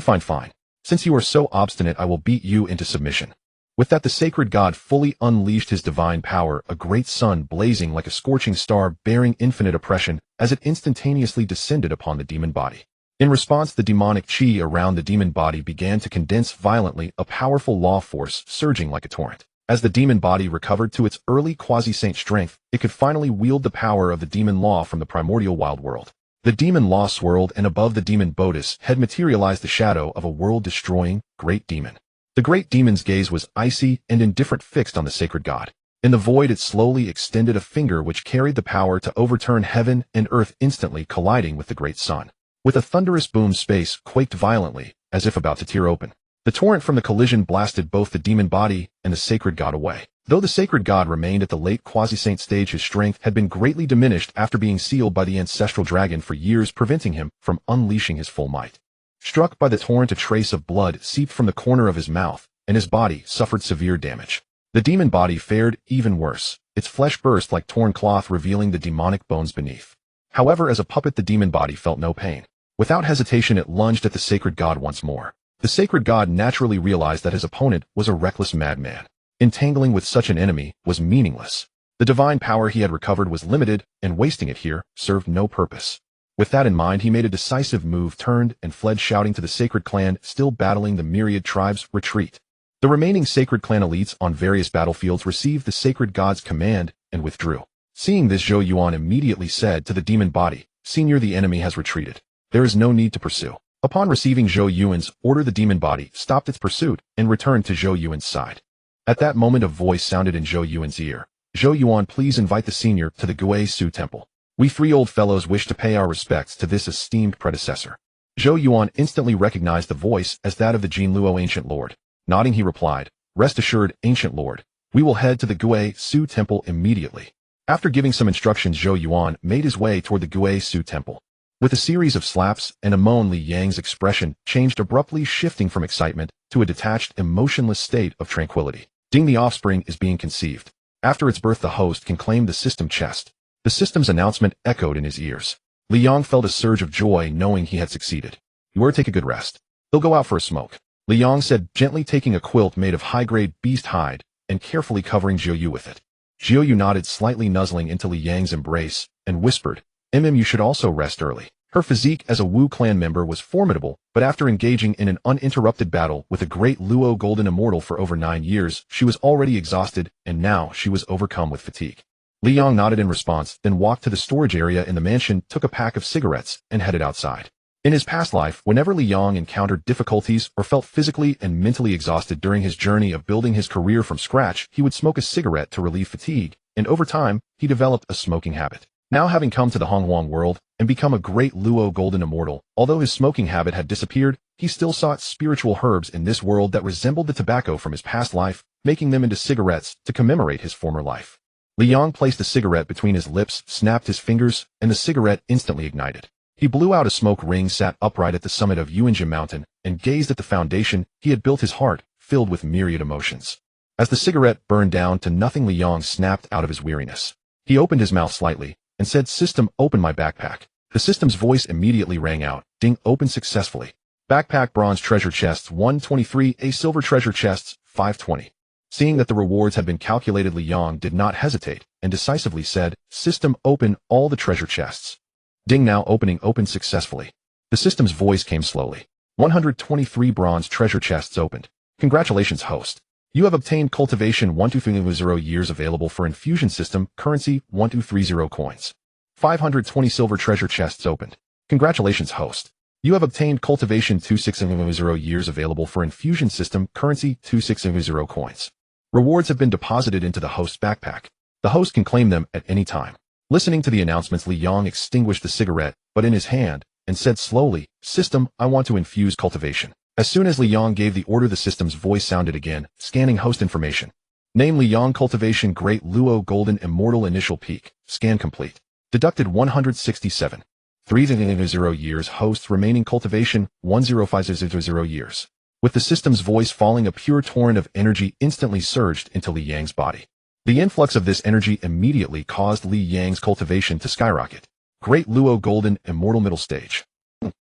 Since you are so obstinate, I will beat you into submission." With that, the sacred god fully unleashed his divine power, a great sun blazing like a scorching star, bearing infinite oppression, as it instantaneously descended upon the demon body. In response, the demonic chi around the demon body began to condense violently, a powerful law force surging like a torrent. As the demon body recovered to its early quasi-saint strength, it could finally wield the power of the demon law from the primordial wild world. The demon law swirled, and above the demon Buddhist had materialized the shadow of a world-destroying great demon. The great demon's gaze was icy and indifferent, fixed on the sacred god. In the void, it slowly extended a finger which carried the power to overturn heaven and earth, instantly colliding with the great sun. With a thunderous boom, space quaked violently, as if about to tear open. The torrent from the collision blasted both the demon body and the sacred god away. Though the sacred god remained at the late quasi-saint stage, his strength had been greatly diminished after being sealed by the ancestral dragon for years, preventing him from unleashing his full might. Struck by the torrent, a trace of blood seeped from the corner of his mouth, and his body suffered severe damage. The demon body fared even worse. Its flesh burst like torn cloth, revealing the demonic bones beneath. However, as a puppet, the demon body felt no pain. Without hesitation, it lunged at the sacred god once more. The sacred god naturally realized that his opponent was a reckless madman. Entangling with such an enemy was meaningless. The divine power he had recovered was limited, and wasting it here served no purpose. With that in mind, he made a decisive move, turned, and fled, shouting to the sacred clan still battling the myriad tribes, "Retreat." The remaining sacred clan elites on various battlefields received the sacred god's command and withdrew. Seeing this, Zhou Yuan immediately said to the demon body, "Senior, the enemy has retreated. There is no need to pursue." Upon receiving Zhou Yuan's order, the demon body stopped its pursuit and returned to Zhou Yuan's side. At that moment, a voice sounded in Zhou Yuan's ear. "Zhou Yuan, please invite the senior to the Guai-Su temple. We three old fellows wish to pay our respects to this esteemed predecessor." Zhou Yuan instantly recognized the voice as that of the Jinluo ancient lord. Nodding, he replied, "Rest assured, ancient lord. We will head to the Guai-Su temple immediately." After giving some instructions, Zhou Yuan made his way toward the Guai-Su temple. With a series of slaps and a moan, Li Yang's expression changed abruptly, shifting from excitement to a detached, emotionless state of tranquility. Ding, the offspring is being conceived. After its birth, the host can claim the system chest. The system's announcement echoed in his ears. Li Yang felt a surge of joy, knowing he had succeeded. "You were to take a good rest. They'll go out for a smoke," Li Yang said, gently taking a quilt made of high-grade beast hide and carefully covering Jiu Yu with it. Jiu Yu nodded, slightly nuzzling into Li Yang's embrace, and whispered, You should also rest early." Her physique as a Wu clan member was formidable, but after engaging in an uninterrupted battle with a great Luo golden immortal for over 9 years, she was already exhausted, and now she was overcome with fatigue. Li Yang nodded in response, then walked to the storage area in the mansion, took a pack of cigarettes, and headed outside. In his past life, whenever Li Yang encountered difficulties or felt physically and mentally exhausted during his journey of building his career from scratch, he would smoke a cigarette to relieve fatigue, and over time, he developed a smoking habit. Now, having come to the Honghuang world and become a great Luo golden immortal, although his smoking habit had disappeared, he still sought spiritual herbs in this world that resembled the tobacco from his past life, making them into cigarettes to commemorate his former life. Li Yang placed the cigarette between his lips, snapped his fingers, and the cigarette instantly ignited. He blew out a smoke ring, sat upright at the summit of Yuanjia Mountain, and gazed at the foundation he had built, his heart filled with myriad emotions. As the cigarette burned down to nothing, Li Yang snapped out of his weariness. He opened his mouth slightly and said, "System, open my backpack." The system's voice immediately rang out. Ding, open successfully. Backpack, bronze treasure chests 123, a silver treasure chests 520. Seeing that the rewards had been calculated, Li Yang did not hesitate and decisively said, "System, open all the treasure chests." Ding now opened successfully. The system's voice came slowly. 123 bronze treasure chests opened. Congratulations, host. You have obtained cultivation 1230 years available for infusion system, currency 1230 coins. 520 silver treasure chests opened. Congratulations, host. You have obtained cultivation 2600 years available for infusion system, currency 2600 coins. Rewards have been deposited into the host's backpack. The host can claim them at any time. Listening to the announcements, Li Yang extinguished the cigarette, but in his hand, and said slowly, "System, I want to infuse cultivation." As soon as Li Yang gave the order, the system's voice sounded again, scanning host information. Name Li Yang, cultivation Great Luo Golden Immortal, initial peak, scan complete. Deducted 167. 300 years, host remaining cultivation 10500 years. With the system's voice falling, a pure torrent of energy instantly surged into Li Yang's body. The influx of this energy immediately caused Li Yang's cultivation to skyrocket. Great Luo Golden Immortal middle stage.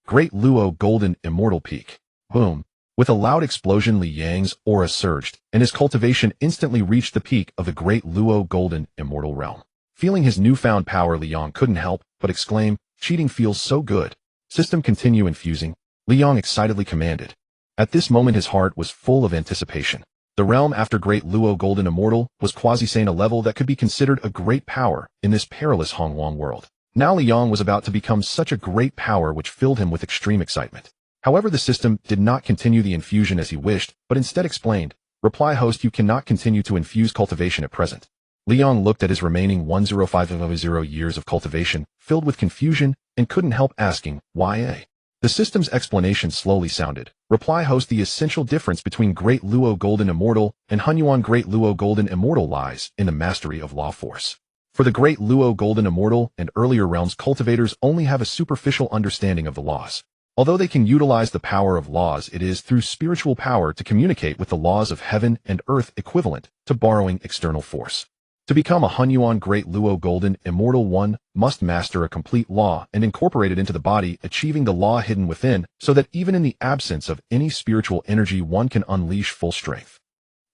Great Luo Golden Immortal peak. Boom. With a loud explosion, Li Yang's aura surged, and his cultivation instantly reached the peak of the Great Luo Golden Immortal realm. Feeling his newfound power, Li Yang couldn't help but exclaim, "Cheating feels so good." System, continue infusing, Li Yang excitedly commanded. At this moment his heart was full of anticipation. The realm after Great Luo Golden Immortal was quasi-saint, a level that could be considered a great power in this perilous Hongwang world. Now Li Yang was about to become such a great power, which filled him with extreme excitement. However, the system did not continue the infusion as he wished, but instead explained, "Reply, host, you cannot continue to infuse cultivation at present." Li Yang looked at his remaining 10500 years of cultivation, filled with confusion, and couldn't help asking, "Why?" The system's explanation slowly sounded, "Reply, host, the essential difference between Great Luo Golden Immortal and Hunyuan Great Luo Golden Immortal lies in the mastery of law force. For the Great Luo Golden Immortal and earlier realms, cultivators only have a superficial understanding of the laws. Although they can utilize the power of laws, it is through spiritual power to communicate with the laws of heaven and earth, equivalent to borrowing external force. To become a Hunyuan Great Luo Golden Immortal, one must master a complete law and incorporate it into the body, achieving the law hidden within, so that even in the absence of any spiritual energy one can unleash full strength.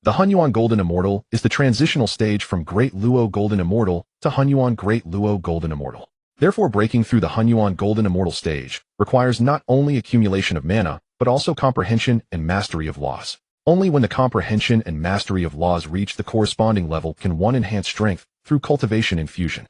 The Hunyuan Golden Immortal is the transitional stage from Great Luo Golden Immortal to Hunyuan Great Luo Golden Immortal. Therefore, breaking through the Hunyuan Golden Immortal stage requires not only accumulation of mana, but also comprehension and mastery of laws. Only when the comprehension and mastery of laws reach the corresponding level can one enhance strength through cultivation infusion.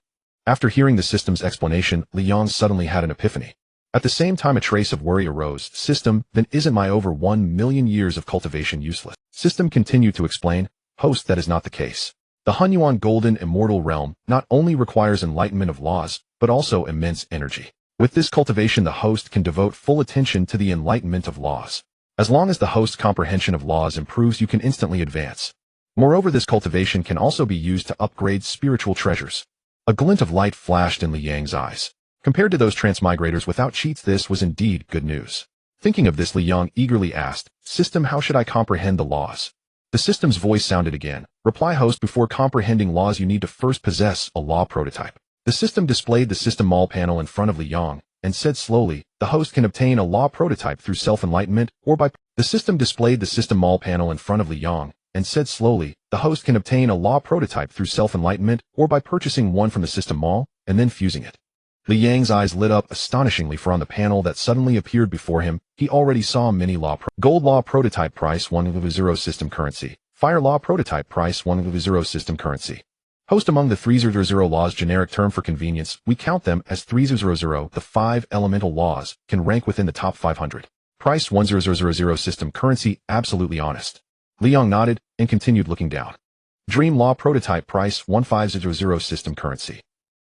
After hearing the system's explanation, Li Yang suddenly had an epiphany. At the same time, a trace of worry arose. "System, then isn't my over 1 million years of cultivation useless?" System continued to explain, "Host, that is not the case. The Hunyuan Golden Immortal realm not only requires enlightenment of laws, but also immense energy. With this cultivation, the host can devote full attention to the enlightenment of laws. As long as the host's comprehension of laws improves, you can instantly advance. Moreover, this cultivation can also be used to upgrade spiritual treasures." A glint of light flashed in Li Yang's eyes. Compared to those transmigrators without cheats, this was indeed good news. Thinking of this, Li Yang eagerly asked, "System, how should I comprehend the laws?" The system's voice sounded again, "Reply, host, before comprehending laws you need to first possess a law prototype." The system displayed the system mall panel in front of Li Yang, and said slowly, "The host can obtain a law prototype through self-enlightenment or by..." The system displayed the system mall panel in front of Li Yang, and said slowly, "The host can obtain a law prototype through self-enlightenment or by purchasing one from the system mall, and then fusing it." Li Yang's eyes lit up astonishingly, for on the panel that suddenly appeared before him, he already saw many Gold law prototype price 100 system currency. Fire law prototype price 100 system currency. Host, among the 300 laws, generic term for convenience, we count them as 300. The 5 elemental laws can rank within the top 500. Price 1000 system currency, absolutely honest. Li Yang nodded and continued looking down. Dream law prototype price 1500 system currency.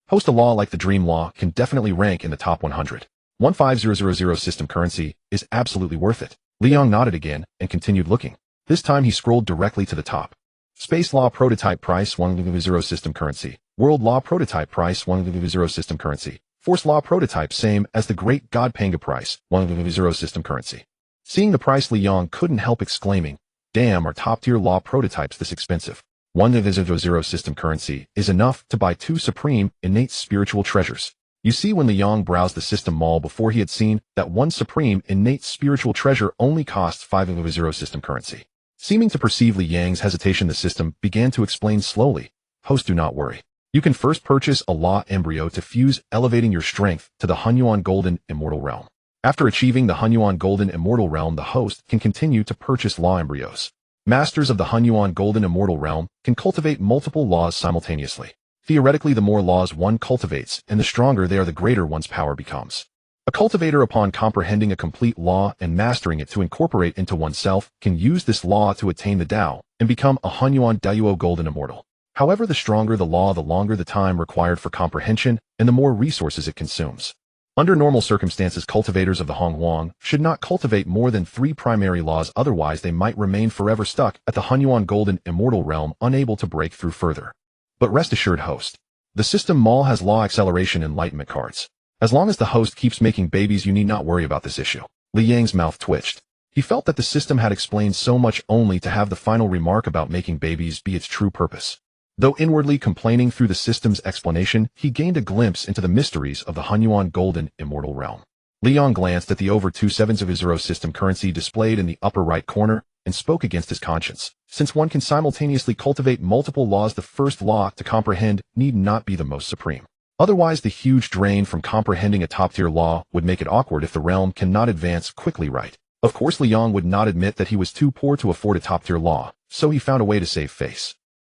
Host, a law like the dream law can definitely rank in the top 100. 15000 system currency is absolutely worth it. Li Yang nodded again and continued looking. This time he scrolled directly to the top. Space law prototype price 100 system currency. World law prototype price 100 system currency. Force law prototype same as the great god Panga price 100 system currency. Seeing the price, Li Yang couldn't help exclaiming, "Damn, are top tier law prototypes this expensive?" 100 system currency is enough to buy 2 supreme innate spiritual treasures. You see, when Li Yang browsed the system mall before, he had seen that 1 supreme innate spiritual treasure only costs 500 system currency. Seeming to perceive Li Yang's hesitation, the system began to explain slowly, "Host, do not worry. You can first purchase a Law embryo to fuse, elevating your strength to the Hunyuan Golden Immortal Realm. After achieving the Hunyuan Golden Immortal Realm, the host can continue to purchase Law embryos. Masters of the Hunyuan Golden Immortal Realm can cultivate multiple laws simultaneously. Theoretically, the more laws one cultivates, and the stronger they are, the greater one's power becomes. A cultivator, upon comprehending a complete law and mastering it to incorporate into oneself, can use this law to attain the Dao and become a Hunyuan Dao Golden Immortal. However, the stronger the law, the longer the time required for comprehension and the more resources it consumes. Under normal circumstances, cultivators of the Honghuang should not cultivate more than 3 primary laws, otherwise they might remain forever stuck at the Hunyuan Golden Immortal Realm, unable to break through further. But rest assured, host. The system mall has Law Acceleration Enlightenment cards. As long as the host keeps making babies, you need not worry about this issue. Li Yang's mouth twitched. He felt that the system had explained so much only to have the final remark about making babies be its true purpose. Though inwardly complaining through the system's explanation, he gained a glimpse into the mysteries of the Hunyuan Golden Immortal Realm. Li Yang glanced at the over 2700 system currency displayed in the upper right corner and spoke against his conscience. Since one can simultaneously cultivate multiple laws, the first law to comprehend need not be the most supreme. Otherwise, the huge drain from comprehending a top-tier law would make it awkward if the realm cannot advance quickly right. Of course, Li Yang would not admit that he was too poor to afford a top-tier law, so he found a way to save face.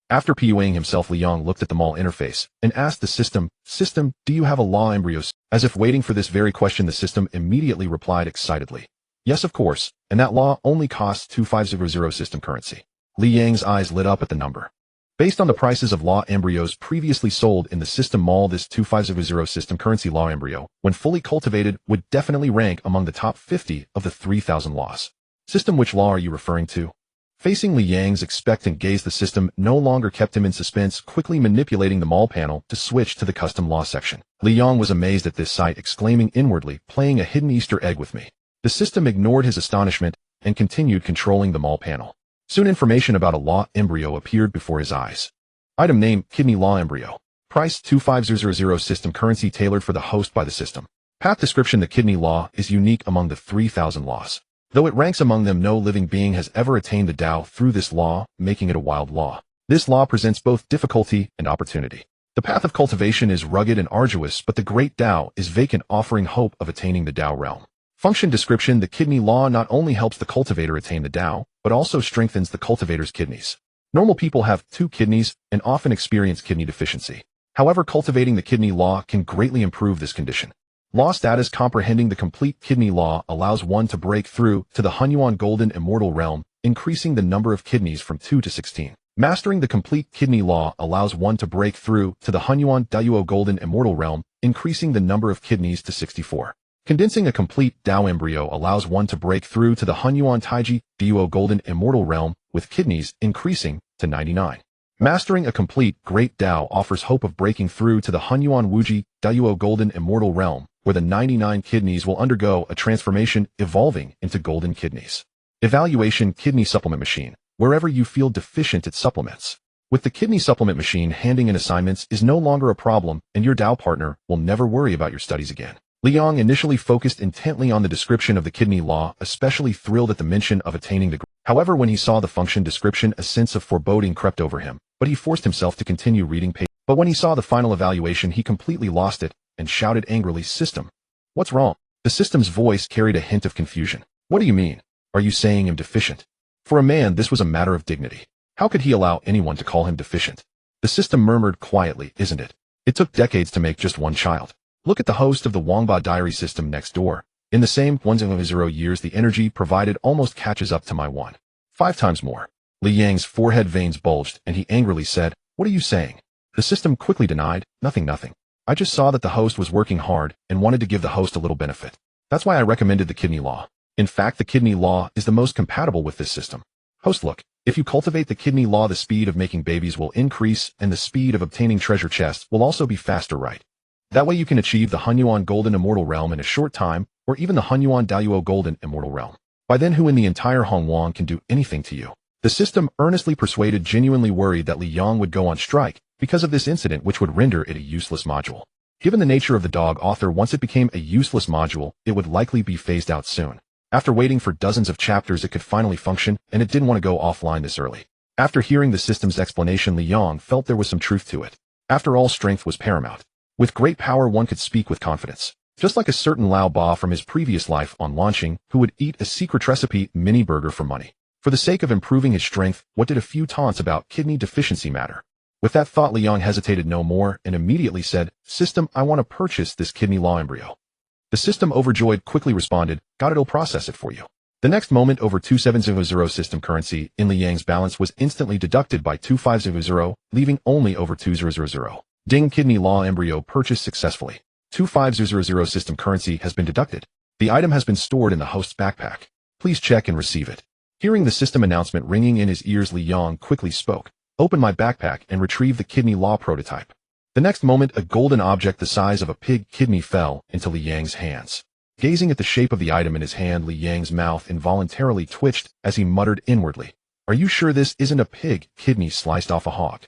After PUAing himself, Li Yang looked at the mall interface and asked the system, do you have a law embryo? As if waiting for this very question, the system immediately replied excitedly, yes, of course, and that law only costs 2500 system currency. Li Yang's eyes lit up at the number. Based on the prices of law embryos previously sold in the system mall, this 2500 system currency law embryo, when fully cultivated, would definitely rank among the top 50 of the 3000 laws. System, which law are you referring to? Facing Li Yang's expectant gaze, the system no longer kept him in suspense, quickly manipulating the mall panel to switch to the custom law section. Li Yang was amazed at this sight, exclaiming inwardly, playing a hidden Easter egg with me. The system ignored his astonishment and continued controlling the mall panel. Soon information about a law embryo appeared before his eyes. Item name, kidney law embryo. Price, 2500 system currency, tailored for the host by the system. Path description, the kidney law is unique among the 3000 laws. Though it ranks among them, no living being has ever attained the Dao through this law, making it a wild law. This law presents both difficulty and opportunity. The path of cultivation is rugged and arduous, but the great Dao is vacant, offering hope of attaining the Dao realm. Function description, the kidney law not only helps the cultivator attain the Dao, but also strengthens the cultivator's kidneys. Normal people have 2 kidneys and often experience kidney deficiency. However, cultivating the kidney law can greatly improve this condition. Law status, comprehending the complete kidney law allows one to break through to the Hunyuan Golden Immortal Realm, increasing the number of kidneys from 2 to 16. Mastering the complete kidney law allows one to break through to the Hunyuan Dao Golden Immortal Realm, increasing the number of kidneys to 64. Condensing a complete Dao embryo allows one to break through to the Hunyuan Taiji Dao Golden Immortal Realm, with kidneys increasing to 99. Mastering a complete Great Dao offers hope of breaking through to the Hunyuan Wuji Dao Golden Immortal Realm, where the 99 kidneys will undergo a transformation, evolving into golden kidneys. Evaluation, kidney supplement machine. Wherever you feel deficient, it supplements. With the kidney supplement machine, handing in assignments is no longer a problem, and your Dao partner will never worry about your studies again. Li Yang initially focused intently on the description of the kidney law, especially thrilled at the mention of attaining the. However, when he saw the function description, a sense of foreboding crept over him, but he forced himself to continue reading page. But when he saw the final evaluation, he completely lost it and shouted angrily, "System, what's wrong?" The system's voice carried a hint of confusion. "What do you mean? Are you saying him deficient?" For a man, this was a matter of dignity. How could he allow anyone to call him deficient? The system murmured quietly, "Isn't it? It took decades to make just one child. Look at the host of the Wangba diary system next door. In the same 100 years, the energy provided almost catches up to my 1.5 times more." Li Yang's forehead veins bulged, and he angrily said, "What are you saying?" The system quickly denied, Nothing. I just saw that the host was working hard and wanted to give the host a little benefit. That's why I recommended the kidney law. In fact, the kidney law is the most compatible with this system. Host, look, if you cultivate the kidney law, the speed of making babies will increase, and the speed of obtaining treasure chests will also be faster, right? That way you can achieve the Hunyuan Golden Immortal Realm in a short time, or even the Hunyuan Dao Golden Immortal Realm. By then, who in the entire Honghuang can do anything to you? The system earnestly persuaded, genuinely worried that Li Yang would go on strike because of this incident, which would render it a useless module. Given the nature of the dog author, once it became a useless module, it would likely be phased out soon. After waiting for dozens of chapters, it could finally function, and it didn't want to go offline this early. After hearing the system's explanation, Li Yang felt there was some truth to it. After all, strength was paramount. With great power one could speak with confidence. Just like a certain Lao Ba from his previous life on launching, who would eat a secret recipe mini burger for money. For the sake of improving his strength, what did a few taunts about kidney deficiency matter? With that thought, Liang hesitated no more and immediately said, "System, I want to purchase this kidney law embryo." The system, overjoyed, quickly responded, "Got it, it'll process it for you." The next moment, over 2700 system currency in Liang's balance was instantly deducted by 2500, leaving only over 2000. Ding, kidney law embryo purchased successfully. 2500 system currency has been deducted. The item has been stored in the host's backpack. Please check and receive it. Hearing the system announcement ringing in his ears, Liang quickly spoke, "Open my backpack and retrieve the kidney law prototype." The next moment, a golden object the size of a pig kidney fell into Liang's hands. Gazing at the shape of the item in his hand, Liang's mouth involuntarily twitched as he muttered inwardly, "Are you sure this isn't a pig kidney sliced off a hog?"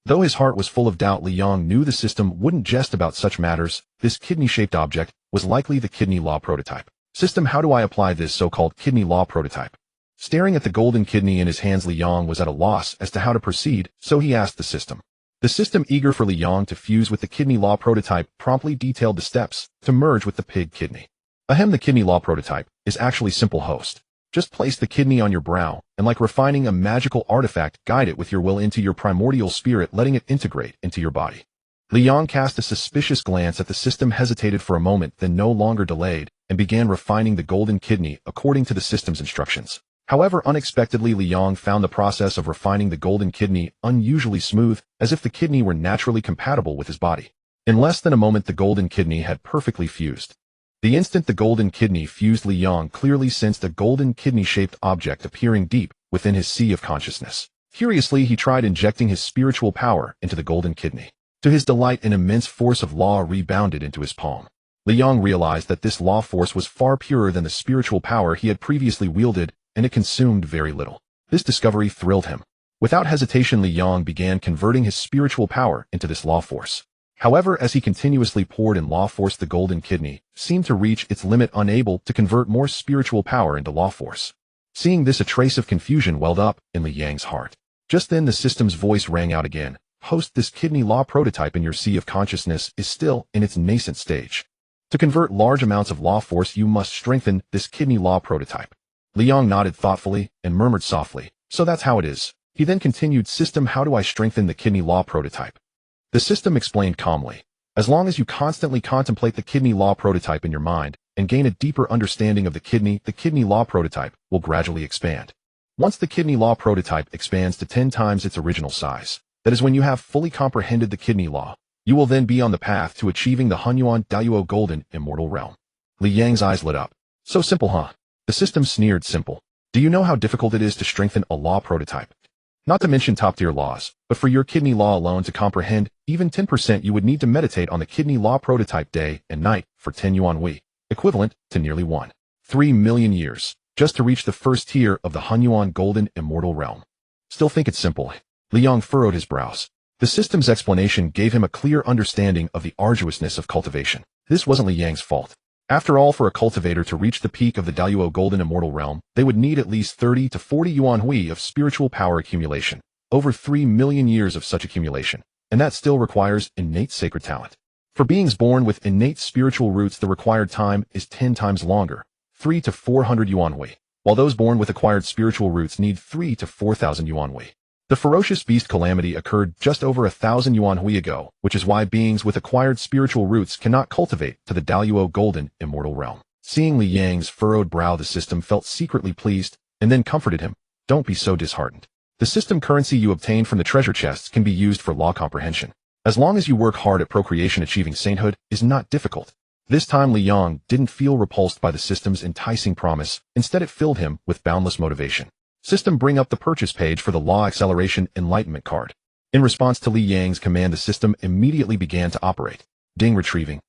Though his heart was full of doubt, Liang knew the system wouldn't jest about such matters. This kidney-shaped object was likely the kidney law prototype. "System, how do I apply this so-called kidney law prototype?" Staring at the golden kidney in his hands, Liang was at a loss as to how to proceed, so he asked the system. The system, eager for Liang to fuse with the kidney law prototype, promptly detailed the steps to merge with the pig kidney. Ahem, the kidney law prototype is actually simple, host. Just place the kidney on your brow, and like refining a magical artifact, guide it with your will into your primordial spirit, letting it integrate into your body. Liang cast a suspicious glance at the system, hesitated for a moment, then no longer delayed, and began refining the golden kidney according to the system's instructions. However, unexpectedly, Liang found the process of refining the golden kidney unusually smooth, as if the kidney were naturally compatible with his body. In less than a moment, the golden kidney had perfectly fused. The instant the golden kidney fused, Liang clearly sensed a golden kidney-shaped object appearing deep within his sea of consciousness. Curiously, he tried injecting his spiritual power into the golden kidney. To his delight, an immense force of law rebounded into his palm. Liang realized that this law force was far purer than the spiritual power he had previously wielded, and it consumed very little. This discovery thrilled him. Without hesitation, Liang began converting his spiritual power into this law force. However, as he continuously poured in law force, the golden kidney seemed to reach its limit, unable to convert more spiritual power into law force. Seeing this, a trace of confusion welled up in Liang's heart. Just then, the system's voice rang out again. "Host, this kidney law prototype in your sea of consciousness is still in its nascent stage. To convert large amounts of law force, you must strengthen this kidney law prototype." Liang nodded thoughtfully and murmured softly, "So that's how it is." He then continued, "System, how do I strengthen the kidney law prototype?" The system explained calmly, "As long as you constantly contemplate the kidney law prototype in your mind and gain a deeper understanding of the kidney law prototype will gradually expand. Once the kidney law prototype expands to 10 times its original size, that is when you have fully comprehended the kidney law, you will then be on the path to achieving the Hunyuan Daoyuo golden immortal realm." Liang's eyes lit up. "So simple, huh?" The system sneered. "Simple. Do you know how difficult it is to strengthen a law prototype? Not to mention top-tier laws, but for your kidney law alone to comprehend even 10%, you would need to meditate on the kidney law prototype day and night for 10 yuan Hui, equivalent to nearly 1.3 million years, just to reach the first tier of the Hunyuan golden immortal realm. Still think it's simple?" Liang furrowed his brows. The system's explanation gave him a clear understanding of the arduousness of cultivation. This wasn't Liang's fault. After all, for a cultivator to reach the peak of the Daoyuo golden immortal realm, they would need at least 30 to 40 yuan Hui of spiritual power accumulation, over 3 million years of such accumulation, and that still requires innate sacred talent. For beings born with innate spiritual roots, the required time is 10 times longer, 3 to 400 yuan Hui, while those born with acquired spiritual roots need 3 to 4,000 yuan Hui. The ferocious beast calamity occurred just over 1,000 yuan Hui ago, which is why beings with acquired spiritual roots cannot cultivate to the Daoyuo golden immortal realm. Seeing Liang's furrowed brow, the system felt secretly pleased and then comforted him. "Don't be so disheartened. The system currency you obtained from the treasure chests can be used for law comprehension. As long as you work hard at procreation, achieving sainthood is not difficult." This time Liang didn't feel repulsed by the system's enticing promise. Instead, it filled him with boundless motivation. "System, bring up the purchase page for the Law Acceleration Enlightenment card." In response to Liang's command, the system immediately began to operate. Ding, retrieving.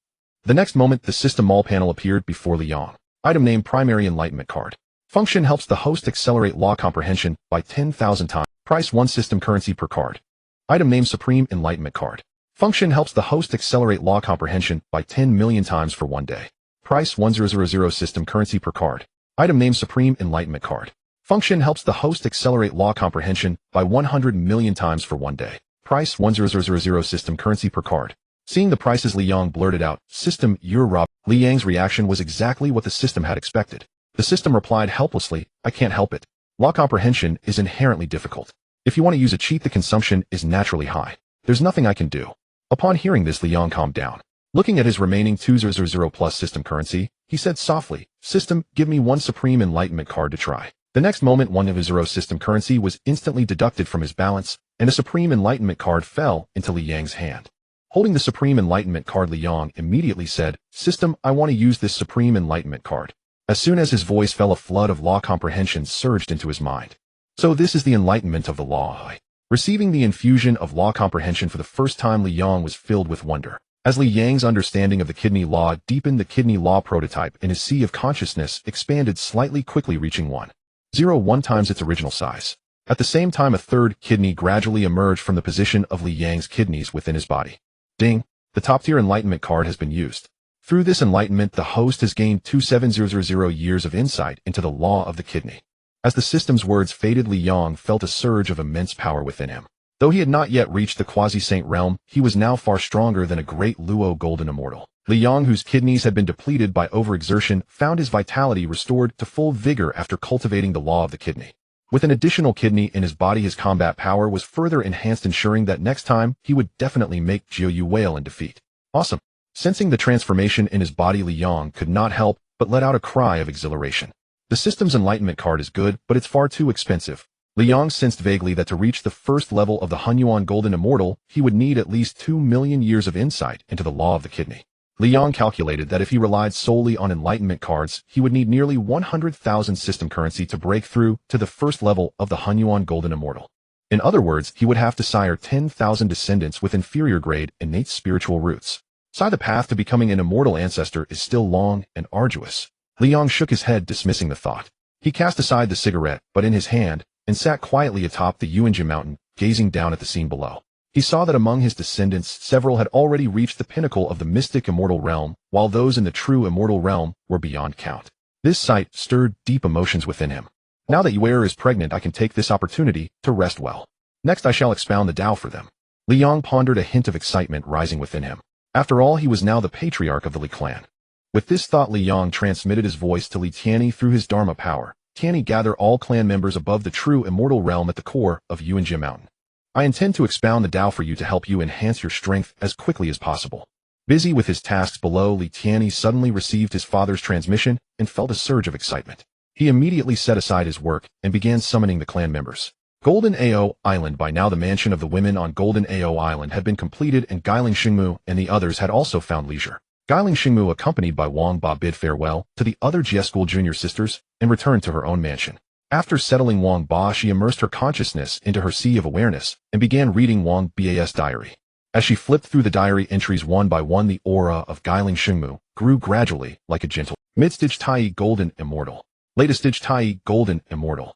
The next moment, the system mall panel appeared before Liang. Item name: Primary Enlightenment Card. Function: helps the host accelerate law comprehension by 10,000 times. Price: 1 system currency per card. Item name: Supreme Enlightenment Card. Function: helps the host accelerate law comprehension by 10 million times for 1 day. Price: 1000 system currency per card. Item name: Supreme Enlightenment Card. Function: helps the host accelerate law comprehension by 100 million times for 1 day. Price 10000 system currency per card. Seeing the prices, Li Yang blurted out, "System, you're robbed." Li Yang's reaction was exactly what the system had expected. The system replied helplessly, "I can't help it. Law comprehension is inherently difficult. If you want to use a cheat, the consumption is naturally high. There's nothing I can do." Upon hearing this, Li Yang calmed down. Looking at his remaining 2000 plus system currency, he said softly, "System, give me one Supreme Enlightenment card to try." The next moment, 100 system currency was instantly deducted from his balance, and a Supreme Enlightenment card fell into Li Yang's hand. Holding the Supreme Enlightenment card, Li Yang immediately said, "System, I want to use this Supreme Enlightenment card." As soon as his voice fell, a flood of law comprehension surged into his mind. So this is the enlightenment of the law. Receiving the infusion of law comprehension for the first time, Li Yang was filled with wonder. As Li Yang's understanding of the kidney law deepened, the kidney law prototype in his sea of consciousness expanded slightly, quickly reaching 1.01 times its original size. At the same time, a third kidney gradually emerged from the position of Li Yang's kidneys within his body. Ding! The top-tier enlightenment card has been used. Through this enlightenment, the host has gained 2700 years of insight into the law of the kidney. As the system's words faded, Li Yang felt a surge of immense power within him. Though he had not yet reached the quasi-saint realm, he was now far stronger than a great Luo golden immortal. Li Yang, whose kidneys had been depleted by overexertion, found his vitality restored to full vigor after cultivating the law of the kidney. With an additional kidney in his body, his combat power was further enhanced, ensuring that next time he would definitely make Jiu wail in defeat. Awesome! Sensing the transformation in his body, Li Yang could not help but let out a cry of exhilaration. The system's enlightenment card is good, but it's far too expensive. Li Yang sensed vaguely that to reach the first level of the Hunyuan Golden Immortal, he would need at least 2 million years of insight into the law of the kidney. Li Yang calculated that if he relied solely on enlightenment cards, he would need nearly 100,000 system currency to break through to the first level of the Hunyuan Golden Immortal. In other words, he would have to sire 10,000 descendants with inferior grade innate spiritual roots. So the path to becoming an immortal ancestor is still long and arduous. Li Yang shook his head, dismissing the thought. He cast aside the cigarette, but in his hand, and sat quietly atop the Yuanjia mountain, gazing down at the scene below. He saw that among his descendants, several had already reached the pinnacle of the mystic immortal realm, while those in the true immortal realm were beyond count. This sight stirred deep emotions within him. Now that Yuer is pregnant, I can take this opportunity to rest well. Next I shall expound the Tao for them. Li Yang pondered, a hint of excitement rising within him. After all, he was now the patriarch of the Li clan. With this thought, Li Yang transmitted his voice to Li Tianyi through his Dharma power. Tianyi, gather all clan members above the true immortal realm at the core of Yuanjia mountain. I intend to expound the Tao for you to help you enhance your strength as quickly as possible. Busy with his tasks below, Li Tianyi suddenly received his father's transmission and felt a surge of excitement. He immediately set aside his work and began summoning the clan members. Golden Ao Island. By now the mansion of the women on Golden Ao Island had been completed, and Guiling Xingmu and the others had also found leisure. Guiling Xingmu, accompanied by Wang Ba, bid farewell to the other Jie School junior sisters and returned to her own mansion. After settling Wang Ba, she immersed her consciousness into her sea of awareness and began reading Wang Ba's diary. As she flipped through the diary entries one by one, the aura of Guiling Xingmu grew gradually like a gentle mid-stage Tai Golden Immortal. Latest stage Tai Golden Immortal.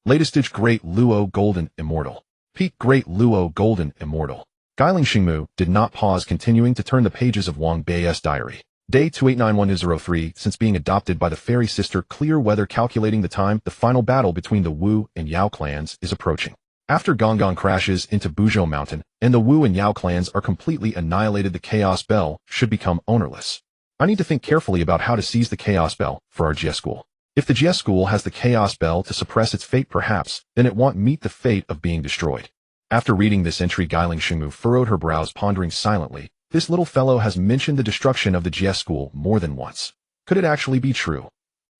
Latest stage Great Luo Golden Immortal. Peak Great Luo Golden Immortal. Guiling Xingmu did not pause, continuing to turn the pages of Wang Ba's diary. Day 289103. Since being adopted by the fairy sister Clear Weather, calculating the time, the final battle between the Wu and Yao clans is approaching. After Gonggong crashes into Buzhou Mountain and the Wu and Yao clans are completely annihilated, the Chaos Bell should become ownerless. I need to think carefully about how to seize the Chaos Bell for our Jie School. If the Jie School has the Chaos Bell to suppress its fate, perhaps, then it won't meet the fate of being destroyed. After reading this entry, Guiling Xingmu furrowed her brows, pondering silently. This little fellow has mentioned the destruction of the Jie School more than once. Could it actually be true?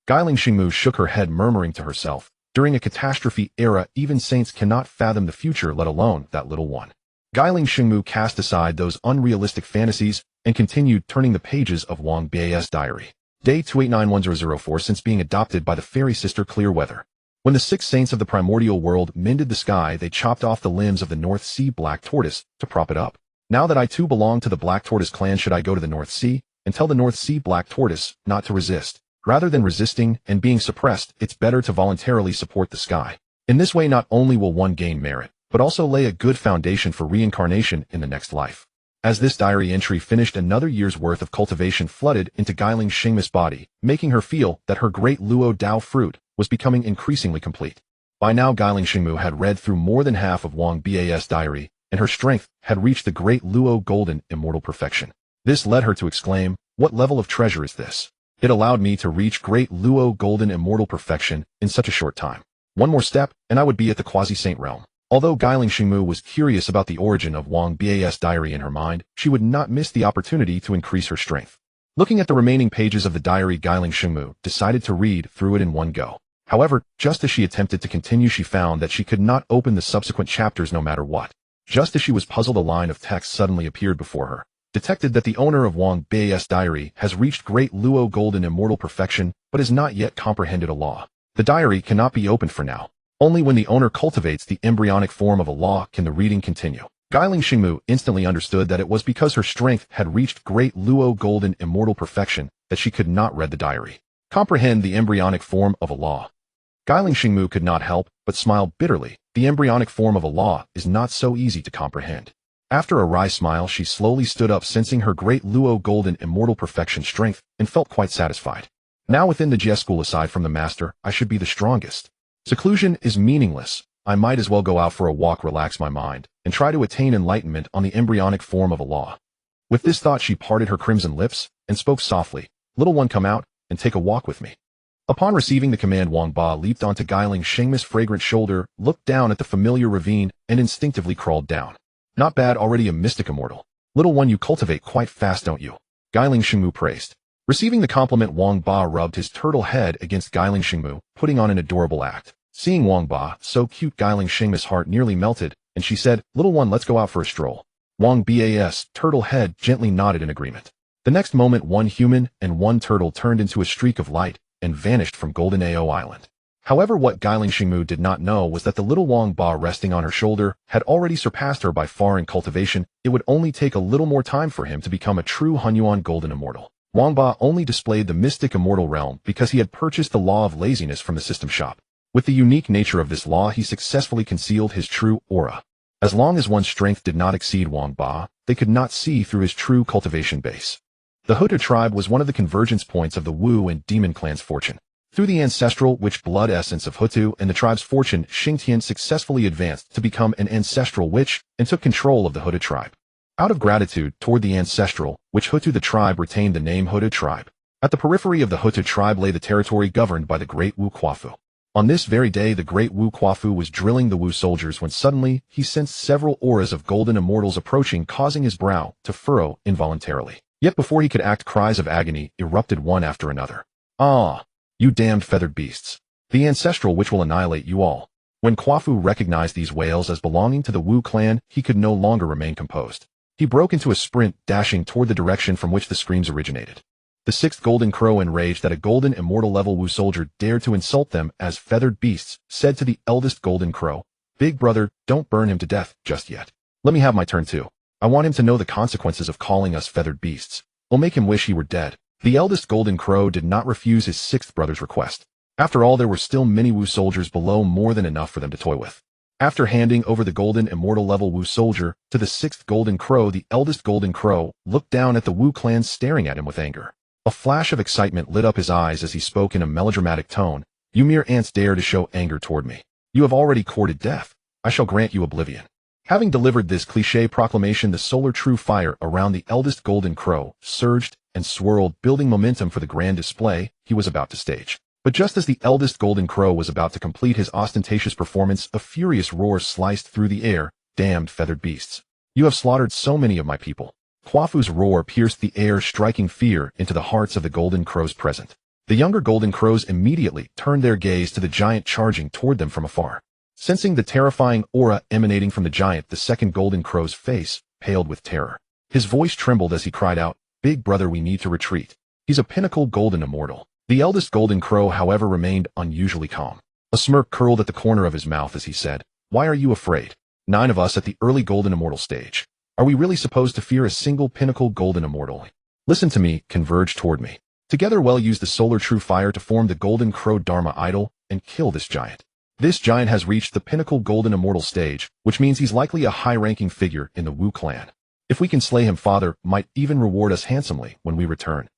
Guiling Xingmu shook her head, murmuring to herself, during a catastrophe era, even saints cannot fathom the future, let alone that little one. Guiling Xingmu cast aside those unrealistic fantasies and continued turning the pages of Wang Ba's diary. Day 289104. Since being adopted by the fairy sister Clear Weather. When the 6 saints of the primordial world mended the sky, they chopped off the limbs of the North Sea Black Tortoise to prop it up. Now that I too belong to the Black Tortoise clan, should I go to the North Sea and tell the North Sea Black Tortoise not to resist? Rather than resisting and being suppressed, it's better to voluntarily support the sky. In this way, not only will one gain merit, but also lay a good foundation for reincarnation in the next life. As this diary entry finished, another year's worth of cultivation flooded into Guiling Xingmu's body, making her feel that her great Luo Dao fruit was becoming increasingly complete. By now, Guiling Xingmu had read through more than half of Wang Ba's diary and her strength had reached the great Luo golden immortal perfection. This led her to exclaim, "What level of treasure is this? It allowed me to reach great Luo golden immortal perfection in such a short time. One more step, and I would be at the quasi-saint realm." Although Guiling Xingmu was curious about the origin of Wang Ba's diary in her mind, she would not miss the opportunity to increase her strength. Looking at the remaining pages of the diary, Guiling Xingmu decided to read through it in one go. However, just as she attempted to continue, she found that she could not open the subsequent chapters no matter what. Just as she was puzzled, a line of text suddenly appeared before her. Detected that the owner of Wang Ba's diary has reached great Luo golden immortal perfection, but has not yet comprehended a law. The diary cannot be opened for now. Only when the owner cultivates the embryonic form of a law can the reading continue. Guiling Xingmu instantly understood that it was because her strength had reached great Luo golden immortal perfection that she could not read the diary. Comprehend the embryonic form of a law. Guiling Xingmu could not help but smile bitterly. The embryonic form of a law is not so easy to comprehend. After a wry smile, she slowly stood up, sensing her great Luo golden immortal perfection strength, and felt quite satisfied. Now within the Jie school, aside from the master, I should be the strongest. Seclusion is meaningless. I might as well go out for a walk, relax my mind, and try to attain enlightenment on the embryonic form of a law. With this thought, she parted her crimson lips and spoke softly, "Little one, come out and take a walk with me." Upon receiving the command, Wang Ba leaped onto Guiling Xingmu's fragrant shoulder, looked down at the familiar ravine, and instinctively crawled down. "Not bad, already a mystic immortal. Little one, you cultivate quite fast, don't you?" Guiling Xingmu praised. Receiving the compliment, Wang Ba rubbed his turtle head against Guiling Xingmu, putting on an adorable act. Seeing Wang Ba so cute, Guiling Xingmu's heart nearly melted, and she said, "Little one, let's go out for a stroll." Wang Ba's turtle head gently nodded in agreement. The next moment, one human and one turtle turned into a streak of light and vanished from Golden Ao Island. However, what Guiling Xingmu did not know was that the little Wang Ba resting on her shoulder had already surpassed her by far in cultivation. It would only take a little more time for him to become a true Hunyuan golden immortal. Wang Ba only displayed the mystic immortal realm because he had purchased the law of laziness from the system shop. With the unique nature of this law, he successfully concealed his true aura. As long as one's strength did not exceed Wang Ba, they could not see through his true cultivation base. The Hutu tribe was one of the convergence points of the Wu and Demon clan's fortune. Through the ancestral witch blood essence of Hutu and the tribe's fortune, Xingtian successfully advanced to become an ancestral witch and took control of the Hutu tribe. Out of gratitude toward the ancestral witch Hutu, the tribe retained the name Hutu tribe. At the periphery of the Hutu tribe lay the territory governed by the great Wu Kwafu. On this very day, the great Wu Kwafu was drilling the Wu soldiers when suddenly he sensed several auras of golden immortals approaching, causing his brow to furrow involuntarily. Yet before he could act, cries of agony erupted one after another. "Ah, you damned feathered beasts! The ancestral witch will annihilate you all." When Kwafu recognized these wails as belonging to the Wu clan, he could no longer remain composed. He broke into a sprint, dashing toward the direction from which the screams originated. The sixth golden crow, enraged that a golden immortal level Wu soldier dared to insult them as feathered beasts, said to the eldest golden crow, "Big brother, don't burn him to death just yet. Let me have my turn too. I want him to know the consequences of calling us feathered beasts. We'll make him wish he were dead." The eldest golden crow did not refuse his sixth brother's request. After all, there were still many Wu soldiers below, more than enough for them to toy with. After handing over the golden immortal level Wu soldier to the sixth golden crow, the eldest golden crow looked down at the Wu clan, staring at him with anger. A flash of excitement lit up his eyes as he spoke in a melodramatic tone. "You mere ants dare to show anger toward me. You have already courted death. I shall grant you oblivion." Having delivered this cliché proclamation, the solar true fire around the eldest golden crow surged and swirled, building momentum for the grand display he was about to stage. But just as the eldest golden crow was about to complete his ostentatious performance, a furious roar sliced through the air. "Damned feathered beasts! You have slaughtered so many of my people." Kwafu's roar pierced the air, striking fear into the hearts of the golden crows present. The younger golden crows immediately turned their gaze to the giant charging toward them from afar. Sensing the terrifying aura emanating from the giant, the second golden crow's face paled with terror. His voice trembled as he cried out, "Big brother, we need to retreat. He's a pinnacle golden immortal." The eldest golden crow, however, remained unusually calm. A smirk curled at the corner of his mouth as he said, "Why are you afraid? 9 of us at the early golden immortal stage. Are we really supposed to fear a single pinnacle golden immortal? Listen to me, converge toward me. Together we'll use the solar true fire to form the golden crow dharma idol and kill this giant. This giant has reached the pinnacle golden immortal stage, which means he's likely a high-ranking figure in the Wu clan. If we can slay him, Father might even reward us handsomely when we return."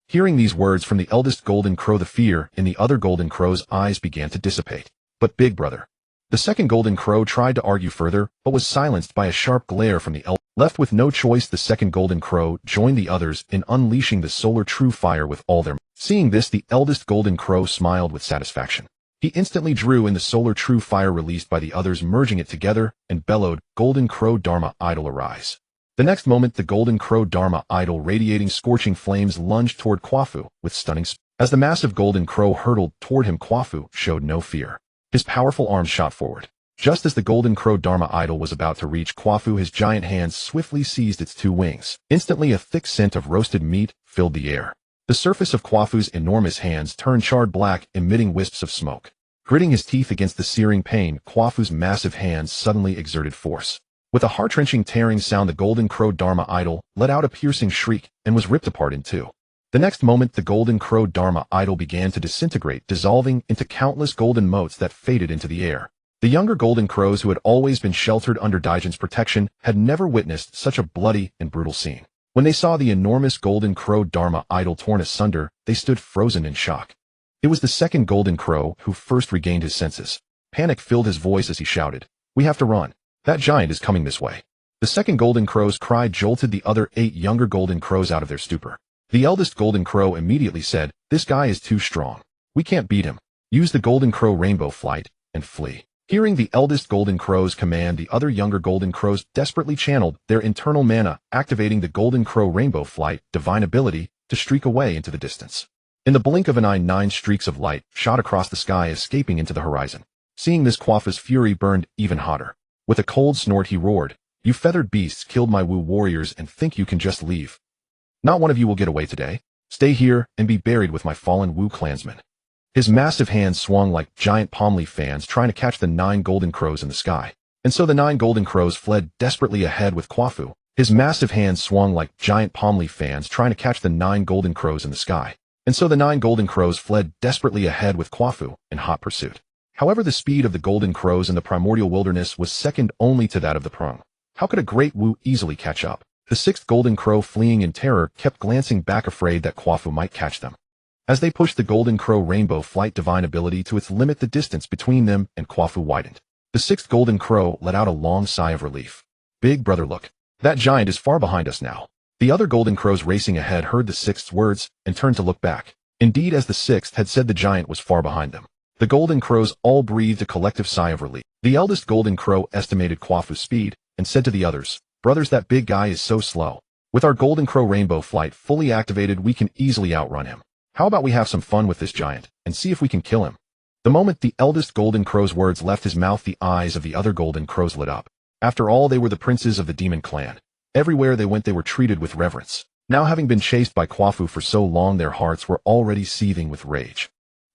Hearing these words from the eldest golden crow, the fear in the other golden crow's eyes began to dissipate. "But big brother, The second golden crow tried to argue further, but was silenced by a sharp glare from the elder. Left with no choice, the second golden crow joined the others in unleashing the solar true fire with all their might. Seeing this, the eldest golden crow smiled with satisfaction. He instantly drew in the solar true fire released by the others, merging it together, and bellowed, "Golden Crow Dharma Idol, arise." The next moment, the golden crow Dharma idol, radiating scorching flames, lunged toward Quafu with stunning speed. As the massive golden crow hurtled toward him, Quafu showed no fear. His powerful arms shot forward. Just as the golden crow Dharma idol was about to reach Quafu, his giant hands swiftly seized its two wings. Instantly, a thick scent of roasted meat filled the air. The surface of Quafu's enormous hands turned charred black, emitting wisps of smoke. Gritting his teeth against the searing pain, Quafu's massive hands suddenly exerted force. With a heart-wrenching tearing sound, the golden crow Dharma idol let out a piercing shriek and was ripped apart in two. The next moment, the golden crow Dharma idol began to disintegrate, dissolving into countless golden motes that faded into the air. The younger golden crows, who had always been sheltered under Daigen's protection, had never witnessed such a bloody and brutal scene. When they saw the enormous golden crow Dharma idol torn asunder, they stood frozen in shock. It was the second golden crow who first regained his senses. Panic filled his voice as he shouted, "We have to run. That giant is coming this way." The second golden crow's cry jolted the other 8 younger golden crows out of their stupor. The eldest golden crow immediately said, "This guy is too strong. We can't beat him. Use the golden crow rainbow flight and flee." Hearing the eldest golden crow's command, the other younger golden crows desperately channeled their internal mana, activating the golden crow rainbow flight divine ability to streak away into the distance. In the blink of an eye, 9 streaks of light shot across the sky, escaping into the horizon. Seeing this, Quafu's fury burned even hotter. With a cold snort, he roared, "You feathered beasts killed my Wu warriors and think you can just leave. Not one of you will get away today. Stay here and be buried with my fallen Wu clansmen." His massive hands swung like giant palm leaf fans, trying to catch the 9 golden crows in the sky. And so the 9 golden crows fled desperately ahead with Quafu. His massive hands swung like giant palm leaf fans, trying to catch the 9 golden crows in the sky. And so the 9 golden crows fled desperately ahead with Quafu in hot pursuit. However, the speed of the golden crows in the primordial wilderness was second only to that of the prong. How could a great Wu easily catch up? The 6th golden crow, fleeing in terror, kept glancing back, afraid that Quafu might catch them. As they pushed the golden crow rainbow flight divine ability to its limit, the distance between them and Quafu widened. The 6th golden crow let out a long sigh of relief. "Big brother, look. That giant is far behind us now." The other golden crows racing ahead heard the 6th's words and turned to look back. Indeed, as the 6th had said, the giant was far behind them. The golden crows all breathed a collective sigh of relief. The eldest golden crow estimated Quafu's speed and said to the others, "Brothers, that big guy is so slow. With our golden crow rainbow flight fully activated, we can easily outrun him. How about we have some fun with this giant and see if we can kill him?" The moment the eldest golden crow's words left his mouth, the eyes of the other golden crows lit up. After all, they were the princes of the demon clan. Everywhere they went, they were treated with reverence. Now, having been chased by Quafu for so long, their hearts were already seething with rage.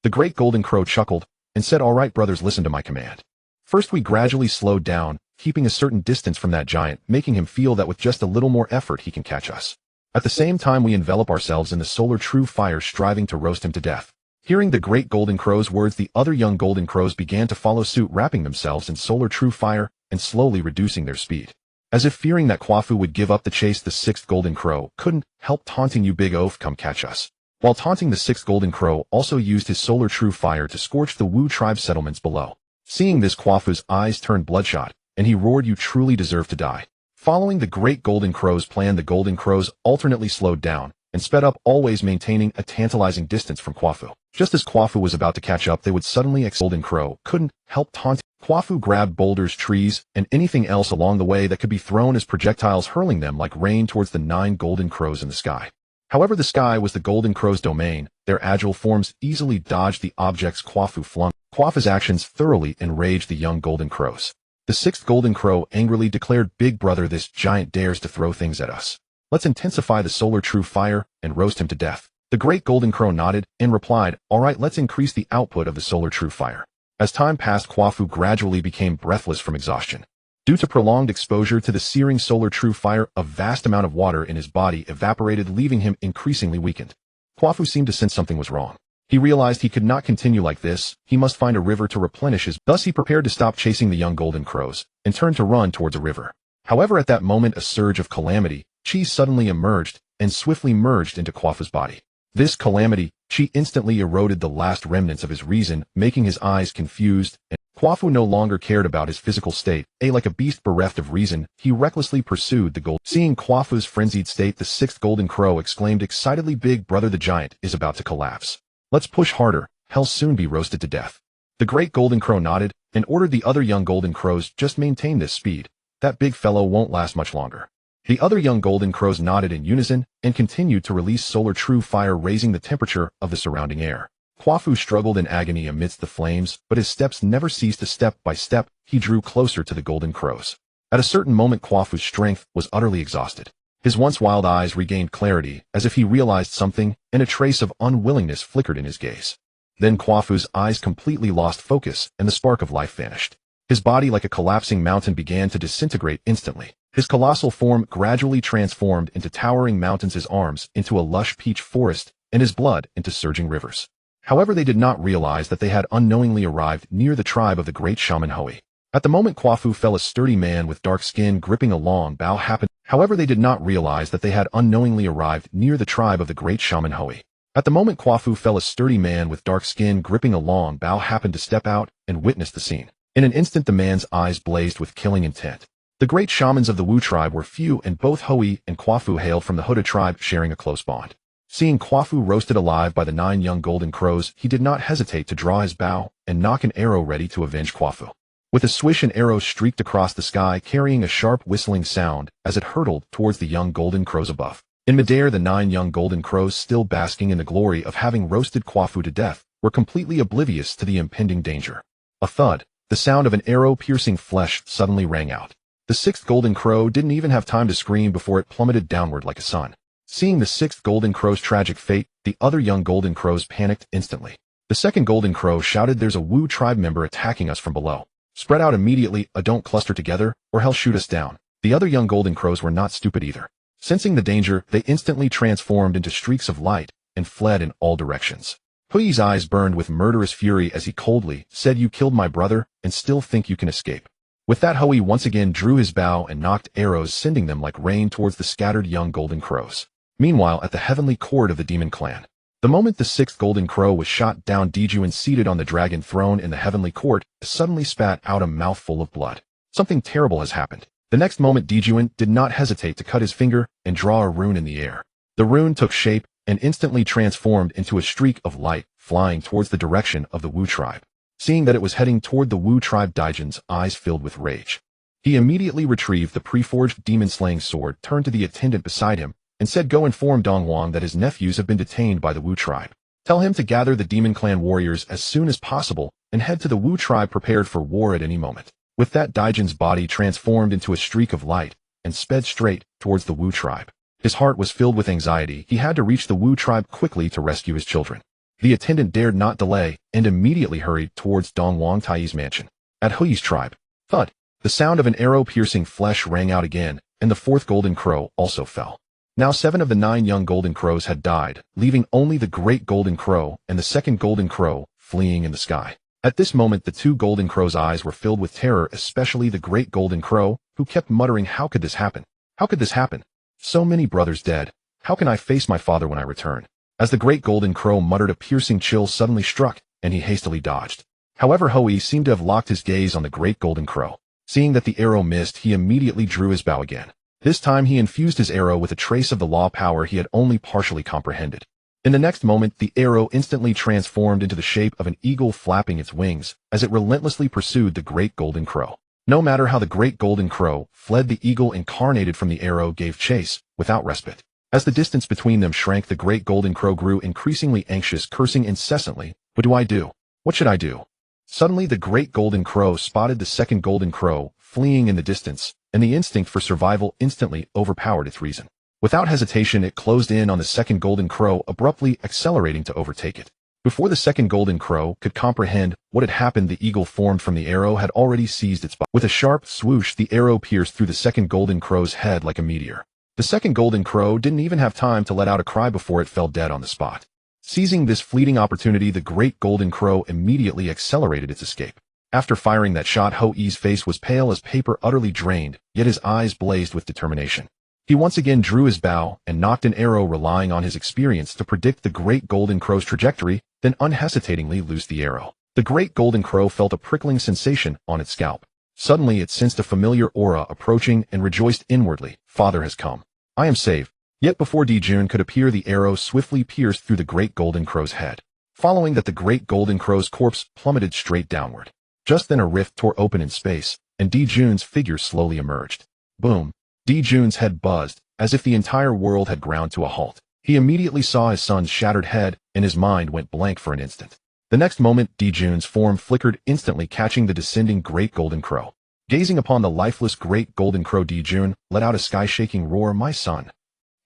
The great golden crow chuckled and said, "All right, brothers, listen to my command. First, we gradually slowed down, keeping a certain distance from that giant, making him feel that with just a little more effort he can catch us. At the same time, we envelop ourselves in the solar true fire, striving to roast him to death." Hearing the great golden crow's words, the other young golden crows began to follow suit, wrapping themselves in solar true fire and slowly reducing their speed. As if fearing that Quafu would give up the chase, the 6th golden crow couldn't help taunting, "You big oaf, come catch us." While taunting, the 6th golden crow also used his solar true fire to scorch the Wu tribe settlements below. Seeing this, Quafu's eyes turned bloodshot, and he roared, "You truly deserve to die." Following the great golden crow's plan, the golden crows alternately slowed down and sped up, always maintaining a tantalizing distance from Quafu. Just as Quafu was about to catch up, they would suddenly golden crow couldn't help taunting. Quafu grabbed boulders, trees, and anything else along the way that could be thrown as projectiles, hurling them like rain towards the 9 golden crows in the sky. However, the sky was the golden crow's domain. Their agile forms easily dodged the objects Quafu flung. Quafu's actions thoroughly enraged the young golden crows. The 6th golden crow angrily declared, "Big brother, this giant dares to throw things at us. Let's intensify the solar true fire and roast him to death." The great golden crow nodded and replied, "All right, let's increase the output of the solar true fire." As time passed, Quafu gradually became breathless from exhaustion. Due to prolonged exposure to the searing solar true fire, a vast amount of water in his body evaporated, leaving him increasingly weakened. Quafu seemed to sense something was wrong. He realized he could not continue like this. He must find a river to replenish his. Thus, he prepared to stop chasing the young golden crows and turned to run towards a river. However, at that moment, a surge of calamity, chi suddenly emerged and swiftly merged into Quafu's body. This calamity She instantly eroded the last remnants of his reason, making his eyes confused, and Quafu no longer cared about his physical state. Like a beast bereft of reason, he recklessly pursued the gold. Seeing Quafu's frenzied state, the sixth golden crow exclaimed excitedly, "Big brother, the giant is about to collapse. Let's push harder, he'll soon be roasted to death." The great golden crow nodded, and ordered the other young golden crows, "Just maintain this speed. That big fellow won't last much longer." The other young golden crows nodded in unison, and continued to release solar true fire, raising the temperature of the surrounding air. Quafu struggled in agony amidst the flames, but his steps never ceased. Step by step, he drew closer to the golden crows. At a certain moment, Quafu's strength was utterly exhausted. His once wild eyes regained clarity, as if he realized something, and a trace of unwillingness flickered in his gaze. Then Quafu's eyes completely lost focus, and the spark of life vanished. His body, like a collapsing mountain, began to disintegrate instantly. His colossal form gradually transformed into towering mountains, his arms into a lush peach forest, and his blood into surging rivers. However, they did not realize that they had unknowingly arrived near the tribe of the great shaman Hui. At the moment Quafu fell, a sturdy man with dark skin gripping a long bough happened. However, they did not realize that they had unknowingly arrived near the tribe of the great shaman Hui. At the moment Quafu fell, a sturdy man with dark skin gripping a long bough happened to step out and witness the scene. In an instant, the man's eyes blazed with killing intent. The great shamans of the Wu tribe were few, and both Hui and Quafu hailed from the Huda tribe, sharing a close bond. Seeing Quafu roasted alive by the 9 young golden crows, he did not hesitate to draw his bow and knock an arrow ready to avenge Quafu. With a swish, an arrow streaked across the sky, carrying a sharp whistling sound as it hurtled towards the young golden crows above. In midair, the 9 young golden crows, still basking in the glory of having roasted Quafu to death, were completely oblivious to the impending danger. A thud, the sound of an arrow piercing flesh, suddenly rang out. The 6th golden crow didn't even have time to scream before it plummeted downward like a sun. Seeing the 6th golden crow's tragic fate, the other young golden crows panicked instantly. The 2nd golden crow shouted, "There's a Wu tribe member attacking us from below. Spread out immediately, don't cluster together, or he'll shoot us down." The other young golden crows were not stupid either. Sensing the danger, they instantly transformed into streaks of light and fled in all directions. Hui's eyes burned with murderous fury as he coldly said, "You killed my brother, and still think you can escape." With that, Hui once again drew his bow and knocked arrows, sending them like rain towards the scattered young golden crows. Meanwhile, at the heavenly court of the demon clan, the moment the 6th golden crow was shot down, Dijuan, seated on the dragon throne in the heavenly court, suddenly spat out a mouthful of blood. Something terrible has happened. The next moment, Dijuan did not hesitate to cut his finger and draw a rune in the air. The rune took shape and instantly transformed into a streak of light, flying towards the direction of the Wu tribe. Seeing that it was heading toward the Wu tribe, Dijuan's eyes filled with rage. He immediately retrieved the pre-forged demon-slaying sword, turned to the attendant beside him, and said, "Go inform Dong Huang that his nephews have been detained by the Wu tribe. Tell him to gather the demon clan warriors as soon as possible and head to the Wu tribe prepared for war at any moment." With that, Dijuan's body transformed into a streak of light and sped straight towards the Wu tribe. His heart was filled with anxiety. He had to reach the Wu tribe quickly to rescue his children. The attendant dared not delay and immediately hurried towards Dong Huang Tai's mansion. At Hui's tribe, thud, the sound of an arrow piercing flesh rang out again, and the 4th golden crow also fell. Now 7 of the 9 young golden crows had died, leaving only the great golden crow and the 2nd golden crow fleeing in the sky. At this moment, the 2 golden crows' eyes were filled with terror, especially the great golden crow, who kept muttering, "How could this happen? How could this happen? So many brothers dead. How can I face my father when I return?" As the great golden crow muttered, a piercing chill suddenly struck, and he hastily dodged. However, Hui seemed to have locked his gaze on the great golden crow. Seeing that the arrow missed, he immediately drew his bow again. This time he infused his arrow with a trace of the law power he had only partially comprehended. In the next moment, the arrow instantly transformed into the shape of an eagle flapping its wings as it relentlessly pursued the great golden crow. No matter how the great golden crow fled, the eagle incarnated from the arrow gave chase without respite. As the distance between them shrank, the great golden crow grew increasingly anxious, cursing incessantly, "What do I do? What should I do?" Suddenly, the great golden crow spotted the 2nd golden crow fleeing in the distance, and the instinct for survival instantly overpowered its reason. Without hesitation, it closed in on the 2nd golden crow, abruptly accelerating to overtake it. Before the 2nd golden crow could comprehend what had happened, the eagle formed from the arrow had already seized its body. With a sharp swoosh, the arrow pierced through the 2nd golden crow's head like a meteor. The 2nd golden crow didn't even have time to let out a cry before it fell dead on the spot. Seizing this fleeting opportunity, the great golden crow immediately accelerated its escape. After firing that shot, Hui's face was pale as paper, utterly drained, yet his eyes blazed with determination. He once again drew his bow and nocked an arrow, relying on his experience to predict the great golden crow's trajectory, then unhesitatingly loosed the arrow. The great golden crow felt a prickling sensation on its scalp. Suddenly it sensed a familiar aura approaching and rejoiced inwardly. Father has come. I am saved. Yet before Dijun could appear, the arrow swiftly pierced through the great golden crow's head. Following that, the great golden crow's corpse plummeted straight downward. Just then a rift tore open in space, and Dijun's figure slowly emerged. Boom! Dijun's head buzzed, as if the entire world had ground to a halt. He immediately saw his son's shattered head, and his mind went blank for an instant. The next moment, Dijun's form flickered, instantly catching the descending great golden crow. Gazing upon the lifeless great golden crow, Dijun let out a sky-shaking roar, "My son!"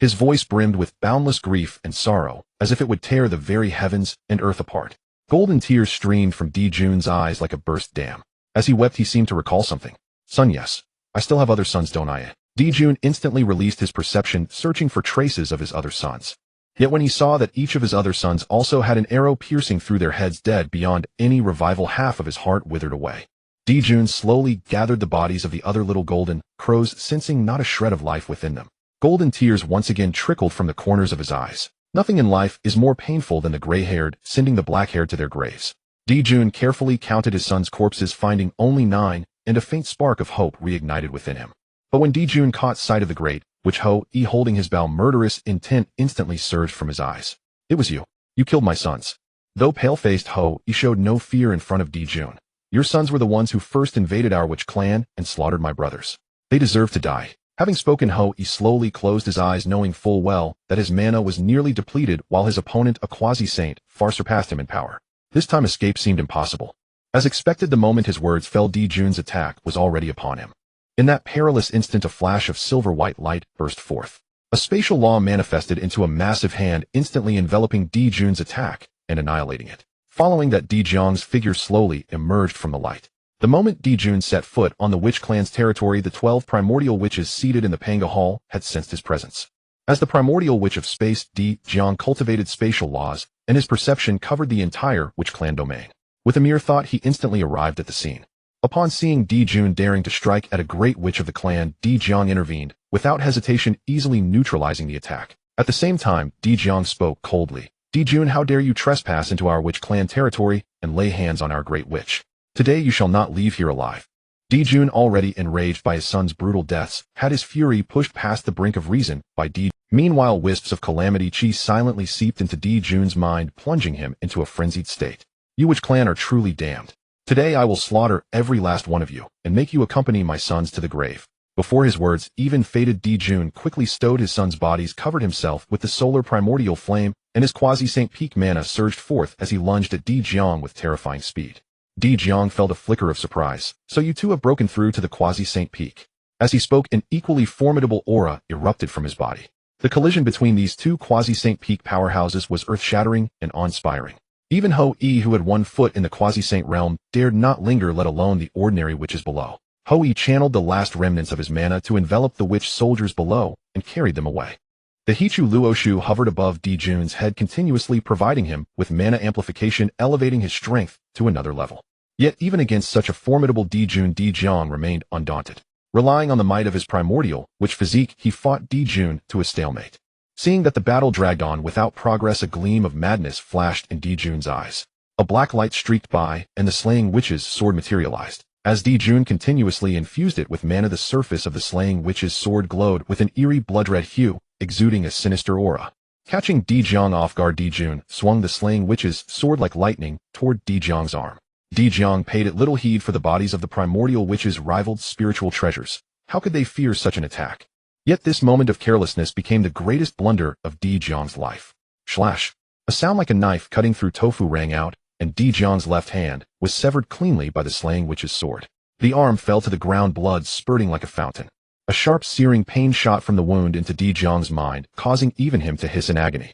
His voice brimmed with boundless grief and sorrow, as if it would tear the very heavens and earth apart. Golden tears streamed from Dijun's eyes like a burst dam. As he wept, he seemed to recall something. "Son, yes. I still have other sons, don't I?" Dijun instantly released his perception, searching for traces of his other sons. Yet when he saw that each of his other sons also had an arrow piercing through their heads, dead beyond any revival, half of his heart withered away. Dijun slowly gathered the bodies of the other little golden crows, sensing not a shred of life within them. Golden tears once again trickled from the corners of his eyes. Nothing in life is more painful than the gray-haired sending the black-haired to their graves. Dijun carefully counted his sons' corpses, finding only 9, and a faint spark of hope reignited within him. But when Dijun caught sight of the great witch Ho-E holding his bow, murderous intent instantly surged from his eyes. "It was you. You killed my sons." Though pale-faced, Ho-E showed no fear in front of Dijun. "Your sons were the ones who first invaded our witch clan and slaughtered my brothers. They deserve to die." Having spoken, Ho-E slowly closed his eyes, knowing full well that his mana was nearly depleted, while his opponent, a quasi-saint, far surpassed him in power. This time escape seemed impossible. As expected, the moment his words fell, Dijun's attack was already upon him. In that perilous instant, a flash of silver-white light burst forth. A spatial law manifested into a massive hand, instantly enveloping Dijun's attack and annihilating it. Following that, Dijun's figure slowly emerged from the light. The moment Dijun set foot on the witch clan's territory, the 12 primordial witches seated in the Panga Hall had sensed his presence. As the primordial witch of space, Dijun cultivated spatial laws, and his perception covered the entire witch clan domain. With a mere thought, he instantly arrived at the scene. Upon seeing Dijun daring to strike at a great witch of the clan, Dijun intervened, without hesitation, easily neutralizing the attack. At the same time, Dijun spoke coldly. "Dijun, how dare you trespass into our witch clan territory and lay hands on our great witch? Today you shall not leave here alive." Dijun, already enraged by his son's brutal deaths, had his fury pushed past the brink of reason by Dijun. Meanwhile, wisps of calamity chi silently seeped into Dijun's mind, plunging him into a frenzied state. "You witch clan are truly damned. Today I will slaughter every last one of you, and make you accompany my sons to the grave." Before his words even faded, Dijun quickly stowed his sons' bodies, covered himself with the solar primordial flame, and his quasi-saint peak mana surged forth as he lunged at Dijun with terrifying speed. Dijun felt a flicker of surprise. "So you two have broken through to the quasi-saint peak." As he spoke, an equally formidable aura erupted from his body. The collision between these two quasi-saint peak powerhouses was earth-shattering and awe-inspiring. Even Ho-E, who had 1 foot in the quasi-saint realm, dared not linger, let alone the ordinary witches below. Ho-E channeled the last remnants of his mana to envelop the witch soldiers below and carried them away. The Hichu Luoshu hovered above Dijun's head, continuously providing him with mana amplification, elevating his strength to another level. Yet even against such a formidable Dijun remained undaunted. Relying on the might of his primordial witch physique, he fought Dijun to a stalemate. Seeing that the battle dragged on without progress, a gleam of madness flashed in Dijun's eyes. A black light streaked by, and the slaying witch's sword materialized. As Dijun continuously infused it with mana, the surface of the slaying witch's sword glowed with an eerie blood-red hue, exuding a sinister aura. Catching Dijun off guard, Dijun swung the slaying witch's sword like lightning toward Dijun's arm. Dijun paid it little heed, for the bodies of the primordial witches rivaled spiritual treasures. How could they fear such an attack? Yet this moment of carelessness became the greatest blunder of Dijun's life. Slash! A sound like a knife cutting through tofu rang out, and Dijun's left hand was severed cleanly by the slaying witch's sword. The arm fell to the ground, blood spurting like a fountain. A sharp, searing pain shot from the wound into Dijun's mind, causing even him to hiss in agony.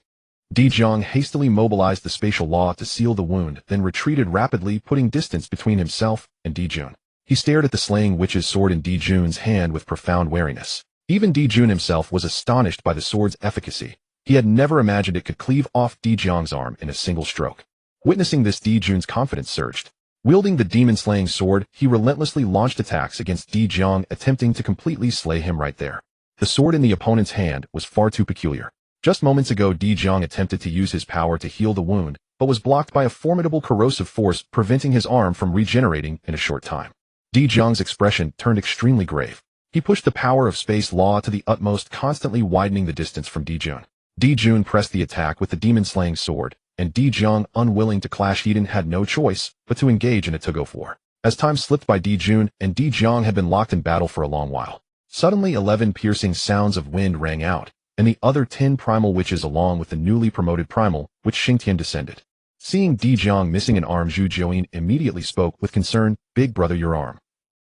Dijun hastily mobilized the spatial law to seal the wound, then retreated rapidly, putting distance between himself and Dijun. He stared at the slaying witch's sword in Dijun's hand with profound wariness. Even Dijun himself was astonished by the sword's efficacy. He had never imagined it could cleave off Dijun's arm in a single stroke. Witnessing this, Dijun's confidence surged. Wielding the demon-slaying sword, he relentlessly launched attacks against Dijun, attempting to completely slay him right there. The sword in the opponent's hand was far too peculiar. Just moments ago, Di Jiang attempted to use his power to heal the wound, but was blocked by a formidable corrosive force preventing his arm from regenerating in a short time. Di Jiang's expression turned extremely grave. He pushed the power of space law to the utmost, constantly widening the distance from Di Jun. Di Jun pressed the attack with the demon-slaying sword, and Di Jiang, unwilling to clash Eden, had no choice but to engage in a tug-of war. As time slipped by, Di Jun and Di Jiang had been locked in battle for a long while. Suddenly 11 piercing sounds of wind rang out, and the other 10 primal witches along with the newly promoted primal, which Xingtian descended. Seeing Di Jiang missing an arm, Zhu Jiuyin immediately spoke with concern, "Big brother, your arm."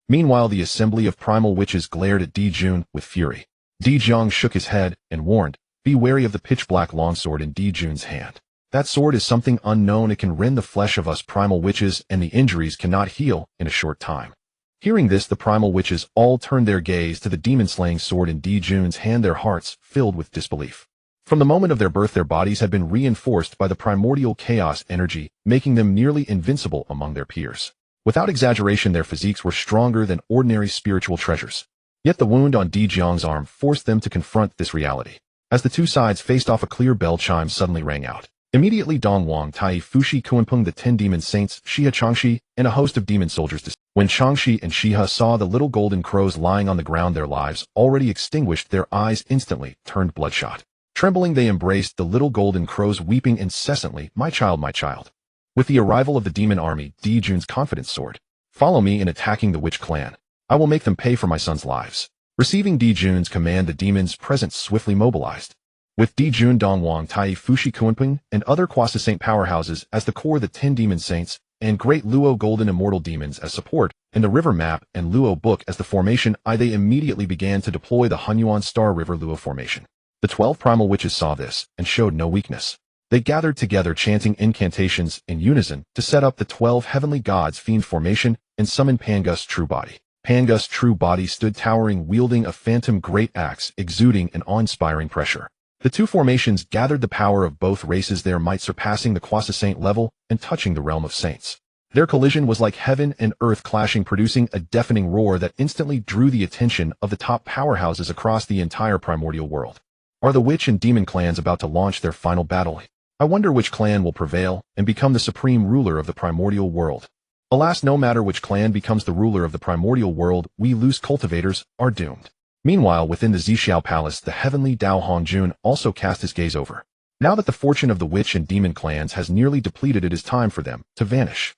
Meanwhile, the assembly of primal witches glared at Di Jun with fury. Di Jiang shook his head and warned, "Be wary of the pitch-black longsword in Di Jun's hand. That sword is something unknown. It can rend the flesh of us primal witches, and the injuries cannot heal in a short time." Hearing this, the primal witches all turned their gaze to the demon-slaying sword in Di Jun's hand, their hearts filled with disbelief. From the moment of their birth, their bodies had been reinforced by the primordial chaos energy, making them nearly invincible among their peers. Without exaggeration, their physiques were stronger than ordinary spiritual treasures. Yet the wound on Di Jiang's arm forced them to confront this reality. As the two sides faced off, a clear bell chime suddenly rang out. Immediately, Dong Wang, Tai Fushi, Kuanpeng, the 10 demon saints, Shiha Changshi, and a host of demon soldiers descended. When Changshi and Shiha saw the little golden crows lying on the ground, their lives already extinguished, their eyes instantly turned bloodshot. Trembling, they embraced the little golden crows, weeping incessantly, "My child, my child." With the arrival of the demon army, Di Jun's confidence soared. "Follow me in attacking the witch clan. I will make them pay for my sons' lives." Receiving Di Jun's command, the demons present swiftly mobilized. With Di Jun, Dong Wang, Tai Fushi, Kuanpeng, and other quasi-saint powerhouses as the core, the 10 demon saints, and great Luo golden immortal demons as support, and the river map and Luo book as the formation, they immediately began to deploy the Hunyuan Star River Luo formation. The 12 primal witches saw this and showed no weakness. They gathered together, chanting incantations in unison to set up the 12 heavenly gods fiend formation and summon Pangust's true body. Pangust's true body stood towering, wielding a phantom great axe, exuding an awe-inspiring pressure. The two formations gathered the power of both races, their might surpassing the quasi-saint level and touching the realm of saints. Their collision was like heaven and earth clashing, producing a deafening roar that instantly drew the attention of the top powerhouses across the entire primordial world. Are the witch and demon clans about to launch their final battle? I wonder which clan will prevail and become the supreme ruler of the primordial world. Alas, no matter which clan becomes the ruler of the primordial world, we loose cultivators are doomed. Meanwhile, within the Zixiao Palace, the Heavenly Dao Hongjun also cast his gaze over. Now that the fortune of the witch and demon clans has nearly depleted, it is time for them to vanish.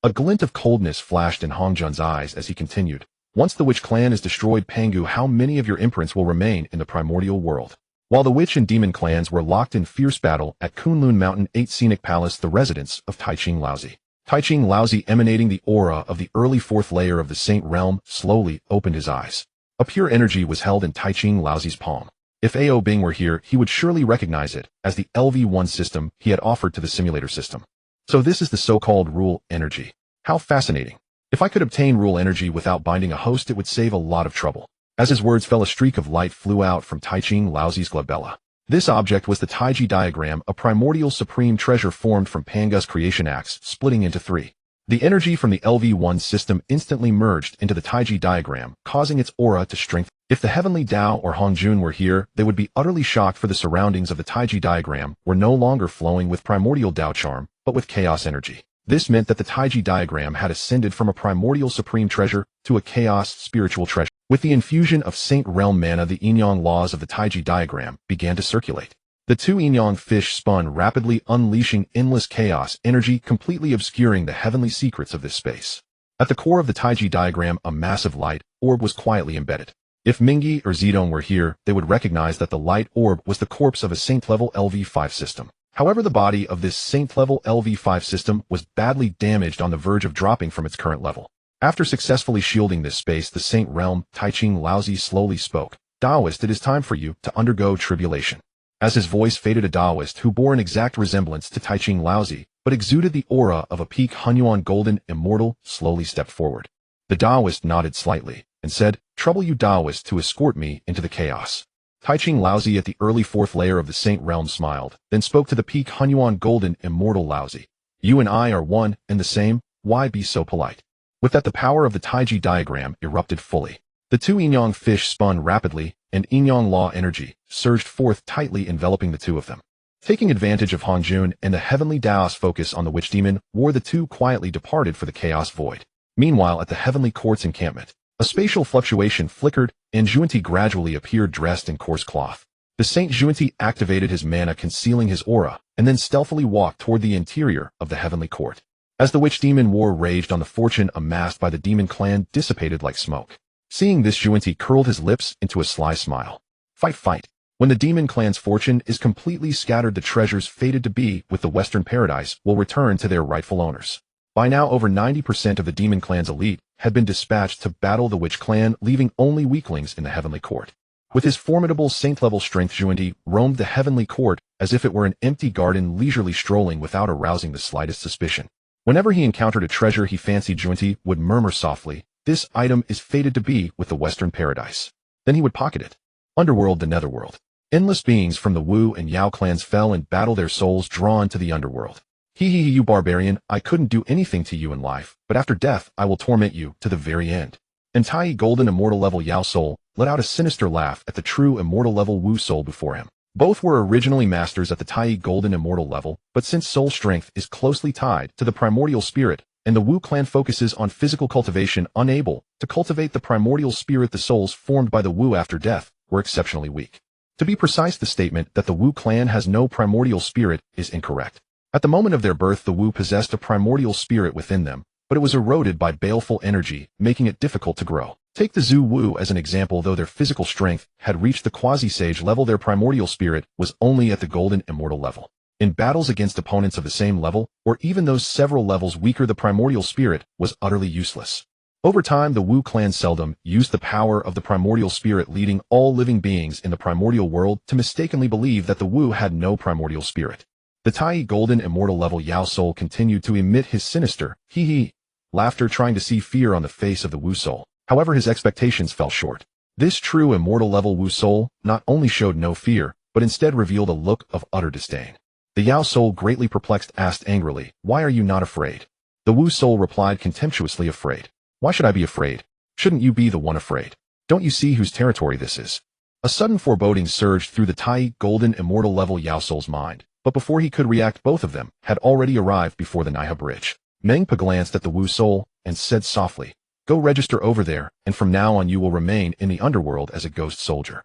A glint of coldness flashed in Hongjun's eyes as he continued, "Once the witch clan is destroyed, Pangu, how many of your imprints will remain in the primordial world?" While the witch and demon clans were locked in fierce battle at Kunlun Mountain 8 Scenic Palace, the residence of Taiching Laozi. Taiching Laozi, emanating the aura of the early 4th layer of the saint realm, slowly opened his eyes. A pure energy was held in Taiching Laozi's palm. If Ao Bing were here, he would surely recognize it as the LV1 system he had offered to the simulator system. So this is the so-called rule energy. How fascinating. If I could obtain rule energy without binding a host, it would save a lot of trouble. As his words fell, a streak of light flew out from Taiching Laozi's glabella. This object was the Taiji diagram, a primordial supreme treasure formed from Pangust's creation axe, splitting into 3. The energy from the LV1 system instantly merged into the Taiji diagram, causing its aura to strengthen. If the Heavenly Dao or Hongjun were here, they would be utterly shocked, for the surroundings of the Taiji diagram were no longer flowing with primordial Dao charm, but with chaos energy. This meant that the Taiji diagram had ascended from a primordial supreme treasure to a chaos spiritual treasure. With the infusion of Saint Realm mana, the yin-yang laws of the Taiji diagram began to circulate. The 2 yin-yang fish spun rapidly, unleashing endless chaos energy, completely obscuring the heavenly secrets of this space. At the core of the Taiji diagram, a massive light orb was quietly embedded. If Minghe or Zedong were here, they would recognize that the light orb was the corpse of a saint-level LV5 system. However, the body of this saint-level LV5 system was badly damaged, on the verge of dropping from its current level. After successfully shielding this space, the Saint Realm, Taiching Laozi slowly spoke. "Taoist, it is time for you to undergo tribulation." As his voice faded, a Taoist who bore an exact resemblance to Taiching Laozi, but exuded the aura of a peak Hunyuan golden immortal, slowly stepped forward. The Taoist nodded slightly and said, "Trouble you, Taoist, to escort me into the chaos." Taiching Laozi at the early 4th layer of the Saint Realm smiled, then spoke to the peak Hunyuan golden immortal Laozi. "You and I are one and the same, why be so polite?" With that, the power of the Taiji diagram erupted fully. The two yin-yang fish spun rapidly, and yin-yang law energy surged forth tightly enveloping the two of them. Taking advantage of Hongjun and the Heavenly Dao's focus on the witch demon, the two quietly departed for the chaos void. Meanwhile, at the Heavenly Court's encampment, a spatial fluctuation flickered, and Zhuanti gradually appeared dressed in coarse cloth. The Saint Zhuanti activated his mana concealing his aura, and then stealthily walked toward the interior of the Heavenly Court. As the witch demon war raged on, the fortune amassed by the demon clan dissipated like smoke. Seeing this, Zhuanti curled his lips into a sly smile. Fight, fight. When the demon clan's fortune is completely scattered, the treasures fated to be with the Western Paradise will return to their rightful owners. By now, over 90% of the demon clan's elite had been dispatched to battle the witch clan, leaving only weaklings in the Heavenly Court. With his formidable saint-level strength, Zhuanti roamed the Heavenly Court as if it were an empty garden, leisurely strolling without arousing the slightest suspicion. Whenever he encountered a treasure he fancied, Zhuanti would murmur softly, "This item is fated to be with the Western Paradise." Then he would pocket it. Underworld, the Netherworld. Endless beings from the Wu and Yao clans fell in battle, their souls drawn to the underworld. Hee, you barbarian, I couldn't do anything to you in life, but after death I will torment you to the very end. And Tai golden immortal level Yao soul let out a sinister laugh at the true immortal level Wu soul before him. Both were originally masters at the Tai golden immortal level, but since soul strength is closely tied to the primordial spirit, and the Wu clan focuses on physical cultivation, unable to cultivate the primordial spirit, the souls formed by the Wu after death were exceptionally weak. To be precise, the statement that the Wu clan has no primordial spirit is incorrect. At the moment of their birth, the Wu possessed a primordial spirit within them, but it was eroded by baleful energy, making it difficult to grow. Take the Zhu Wu as an example. Though their physical strength had reached the quasi-sage level, their primordial spirit was only at the golden immortal level. In battles against opponents of the same level, or even those several levels weaker, the primordial spirit was utterly useless. Over time, the Wu clan seldom used the power of the primordial spirit, leading all living beings in the primordial world to mistakenly believe that the Wu had no primordial spirit. The Tai golden immortal level Yao soul continued to emit his sinister, hee laughter, trying to see fear on the face of the Wu soul. However, his expectations fell short. This true immortal level Wu soul not only showed no fear, but instead revealed a look of utter disdain. The Yao soul, greatly perplexed, asked angrily, "Why are you not afraid?" The Wu soul replied contemptuously, "Afraid? Why should I be afraid? Shouldn't you be the one afraid? Don't you see whose territory this is?" A sudden foreboding surged through the Tai golden immortal level Yao soul's mind, but before he could react, both of them had already arrived before the Niha bridge. Minghe glanced at the Wu soul and said softly, "Go register over there, and from now on you will remain in the underworld as a ghost soldier."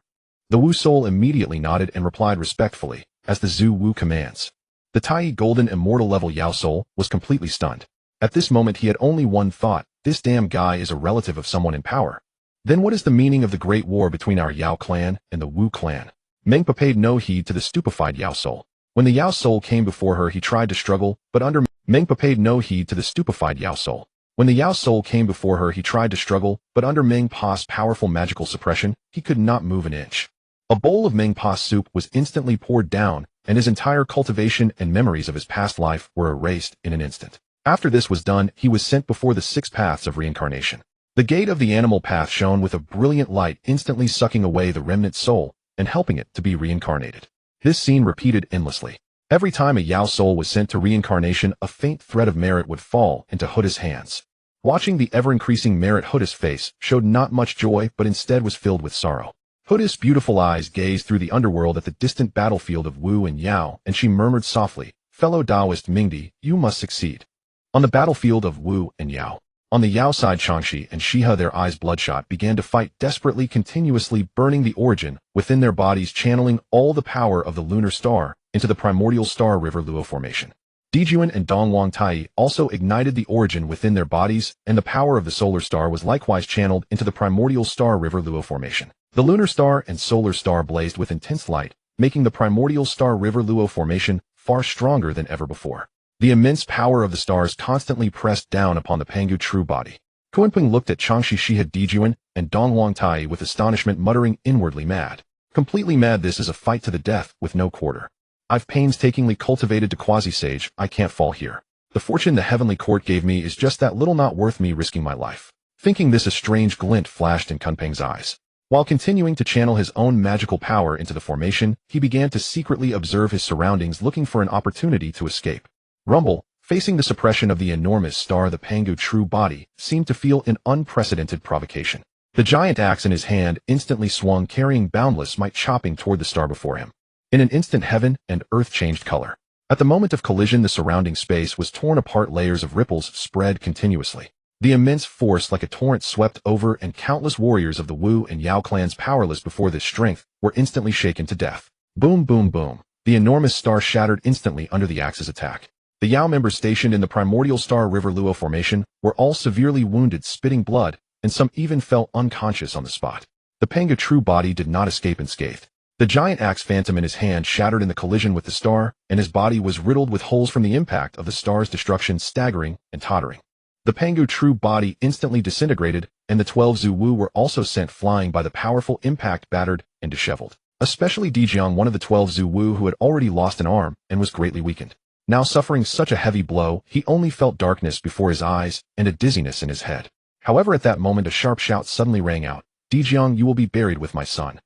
The Wu soul immediately nodded and replied respectfully, "As the Zhu Wu commands." The Tai golden immortal level Yao soul was completely stunned. At this moment he had only one thought: this damn guy is a relative of someone in power. Then what is the meaning of the great war between our Yao clan and the Wu clan? Minghe paid no heed to the stupefied Yao soul. When the Yao soul came before her, he tried to struggle, but under Minghe paid no heed to the stupefied Yao soul. When the Yao soul came before her, he tried to struggle, but under Minghe Pa's powerful magical suppression, he could not move an inch. A bowl of Minghe Pa's soup was instantly poured down, and his entire cultivation and memories of his past life were erased in an instant. After this was done, he was sent before the 6 paths of reincarnation. The gate of the animal path shone with a brilliant light, instantly sucking away the remnant soul and helping it to be reincarnated. This scene repeated endlessly. Every time a Yao soul was sent to reincarnation, a faint thread of merit would fall into Huda's hands. Watching the ever-increasing merit, Huda's face showed not much joy, but instead was filled with sorrow. Huda's beautiful eyes gazed through the underworld at the distant battlefield of Wu and Yao, and she murmured softly, "Fellow Taoist Minghe, you must succeed." On the battlefield of Wu and Yao. On the Yao side, Changxi and Shiha, their eyes bloodshot, began to fight desperately, continuously burning the origin within their bodies, channeling all the power of the lunar star into the primordial star river Luo formation. Dijuan and Dongwang Tai also ignited the origin within their bodies, and the power of the solar star was likewise channeled into the primordial star river Luo formation. The lunar star and solar star blazed with intense light, making the primordial star river Luo formation far stronger than ever before. The immense power of the stars constantly pressed down upon the Pangu true body. Kuanping looked at Changxi, Shiha, Dijuan, and Dongwang Tai with astonishment, muttering inwardly, "Mad. Completely mad. This is a fight to the death with no quarter. I've painstakingly cultivated to quasi-sage. I can't fall here. The fortune the Heavenly Court gave me is just that little, not worth me risking my life." Thinking this, a strange glint flashed in Kunpeng's eyes. While continuing to channel his own magical power into the formation, he began to secretly observe his surroundings, looking for an opportunity to escape. Rumble, facing the suppression of the enormous star, the Pangu true body, seemed to feel an unprecedented provocation. The giant axe in his hand instantly swung, carrying boundless might, chopping toward the star before him. In an instant, heaven and earth changed color. At the moment of collision, the surrounding space was torn apart. Layers of ripples spread continuously. The immense force like a torrent swept over, and countless warriors of the Wu and Yao clans, powerless before this strength, were instantly shaken to death. Boom, boom, boom. The enormous star shattered instantly under the axe's attack. The Yao members stationed in the Primordial Star River Luo formation were all severely wounded, spitting blood, and some even fell unconscious on the spot. The Panga true body did not escape unscathed. The giant axe phantom in his hand shattered in the collision with the star, and his body was riddled with holes from the impact of the star's destruction, staggering and tottering. The Pangu true body instantly disintegrated, and the 12 Zhu Wu were also sent flying by the powerful impact, battered and disheveled. Especially Dijiang, one of the 12 Zhu Wu who had already lost an arm and was greatly weakened. Now suffering such a heavy blow, he only felt darkness before his eyes and a dizziness in his head. However, at that moment a sharp shout suddenly rang out. Dijiang, you will be buried with my son.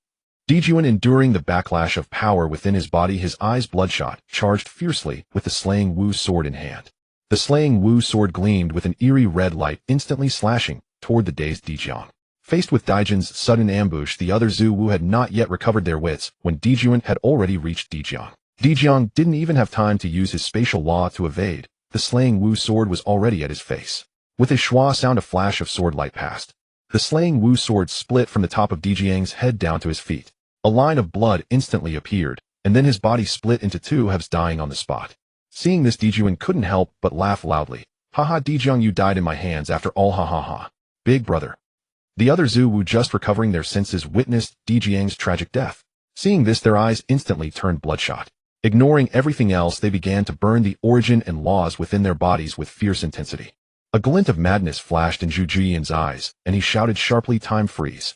Dijuan, enduring the backlash of power within his body, his eyes bloodshot, charged fiercely with the slaying Wu sword in hand. The slaying Wu sword gleamed with an eerie red light, instantly slashing toward the dazed Dijiang. Faced with Dijian's sudden ambush, the other Zhu Wu had not yet recovered their wits when Dijuan had already reached Dijiang. Dijiang didn't even have time to use his spatial law to evade. The slaying Wu sword was already at his face. With his schwa sound, a flash of sword light passed. The slaying Wu sword split from the top of Dijiang's head down to his feet. A line of blood instantly appeared, and then his body split into two halves, dying on the spot. Seeing this, Dijuan couldn't help but laugh loudly. Haha, Dijiang, you died in my hands after all, ha ha ha. Big brother. The other Zhu Wu, just recovering their senses, witnessed Dijiang's tragic death. Seeing this, their eyes instantly turned bloodshot. Ignoring everything else, they began to burn the origin and laws within their bodies with fierce intensity. A glint of madness flashed in Zhu Jian's eyes, and he shouted sharply, time freeze.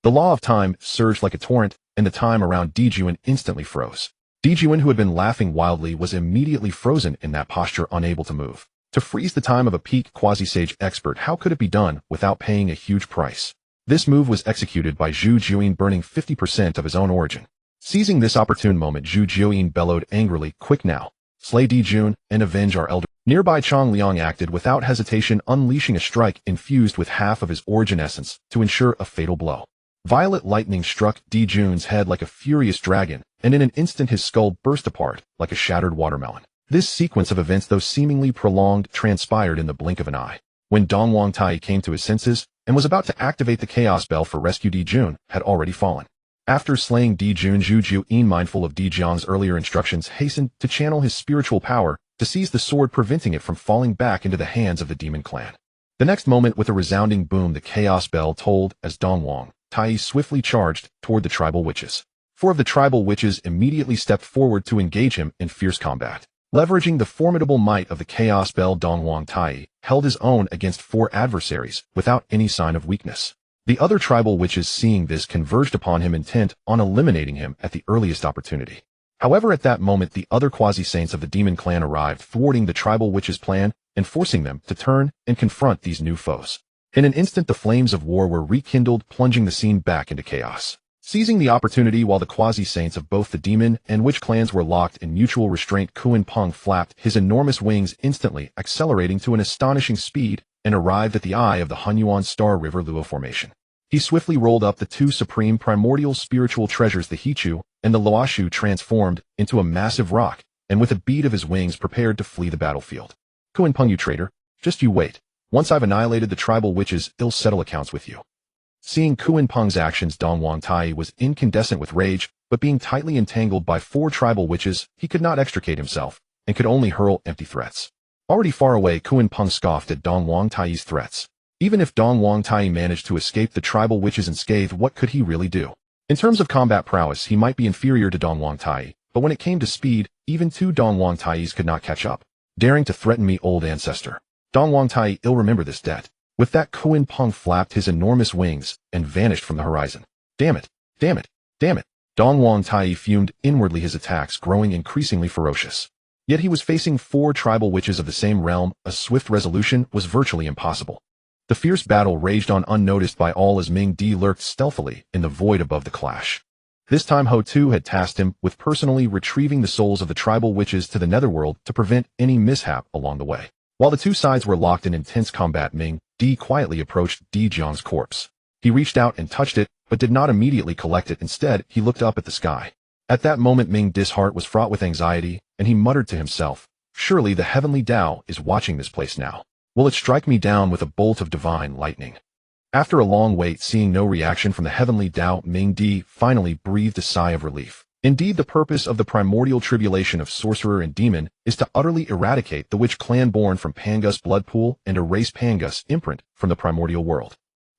The law of time surged like a torrent, and the time around Dijuan instantly froze. Dijuan, who had been laughing wildly, was immediately frozen in that posture, unable to move. To freeze the time of a peak quasi-sage expert, how could it be done without paying a huge price? This move was executed by Zhu Jian, burning 50% of his own origin. Seizing this opportune moment, Zhu Jian bellowed angrily, quick now, slay Dijun and avenge our elder. Nearby Chong Liang acted without hesitation, unleashing a strike infused with half of his origin essence to ensure a fatal blow. Violet lightning struck Dijun's head like a furious dragon, and in an instant his skull burst apart like a shattered watermelon. This sequence of events, though seemingly prolonged, transpired in the blink of an eye. When Dongwang Tai came to his senses and was about to activate the chaos bell for rescue, Dijun had already fallen. After slaying Dijun, Zhu Jian, mindful of Dijiang's earlier instructions, hastened to channel his spiritual power to seize the sword, preventing it from falling back into the hands of the demon clan. The next moment, with a resounding boom, the chaos bell tolled as Dongwang Tai swiftly charged toward the tribal witches. 4 of the tribal witches immediately stepped forward to engage him in fierce combat. Leveraging the formidable might of the chaos bell, Dongwang Tai held his own against 4 adversaries without any sign of weakness. The other tribal witches, seeing this, converged upon him, intent on eliminating him at the earliest opportunity. However, at that moment, the other quasi-saints of the demon clan arrived, thwarting the tribal witches' plan and forcing them to turn and confront these new foes. In an instant, the flames of war were rekindled, plunging the scene back into chaos. Seizing the opportunity while the quasi-saints of both the demon and witch clans were locked in mutual restraint, Kuan Peng flapped his enormous wings, instantly accelerating to an astonishing speed, and arrived at the eye of the Hunyuan Star River Luo formation. He swiftly rolled up the 2 supreme primordial spiritual treasures, the Hichu and the Luoshu, transformed into a massive rock, and with a beat of his wings prepared to flee the battlefield. Kuan Peng, you traitor, just you wait. Once I've annihilated the tribal witches, they'll settle accounts with you. Seeing Kuan Peng's actions, Dongwang Tai was incandescent with rage, but being tightly entangled by 4 tribal witches, he could not extricate himself, and could only hurl empty threats. Already far away, Kuan Peng scoffed at Dongwang Tai's threats. Even if Dongwang Tai managed to escape the tribal witches unscathed, what could he really do? In terms of combat prowess, he might be inferior to Dongwang Tai, but when it came to speed, even 2 Dongwang Tais could not catch up. Daring to threaten me, old ancestor. Dongwang Tai, ill remember this debt. With that, Kuan Peng flapped his enormous wings and vanished from the horizon. Damn it! Damn it! Damn it! Dongwang Tai fumed inwardly, his attacks growing increasingly ferocious. Yet he was facing 4 tribal witches of the same realm. A swift resolution was virtually impossible. The fierce battle raged on, unnoticed by all, as Minghe lurked stealthily in the void above the clash. This time Ho Tu had tasked him with personally retrieving the souls of the tribal witches to the netherworld to prevent any mishap along the way. While the 2 sides were locked in intense combat, Minghe quietly approached Dijiang's corpse. He reached out and touched it, but did not immediately collect it. Instead, he looked up at the sky. At that moment, Minghe's heart was fraught with anxiety, and he muttered to himself, "Surely the Heavenly Dao is watching this place now. Will it strike me down with a bolt of divine lightning?" After a long wait, seeing no reaction from the Heavenly Dao, Minghe finally breathed a sigh of relief. Indeed, the purpose of the primordial tribulation of sorcerer and demon is to utterly eradicate the witch clan born from Pangus blood pool and erase Pangus imprint from the primordial world.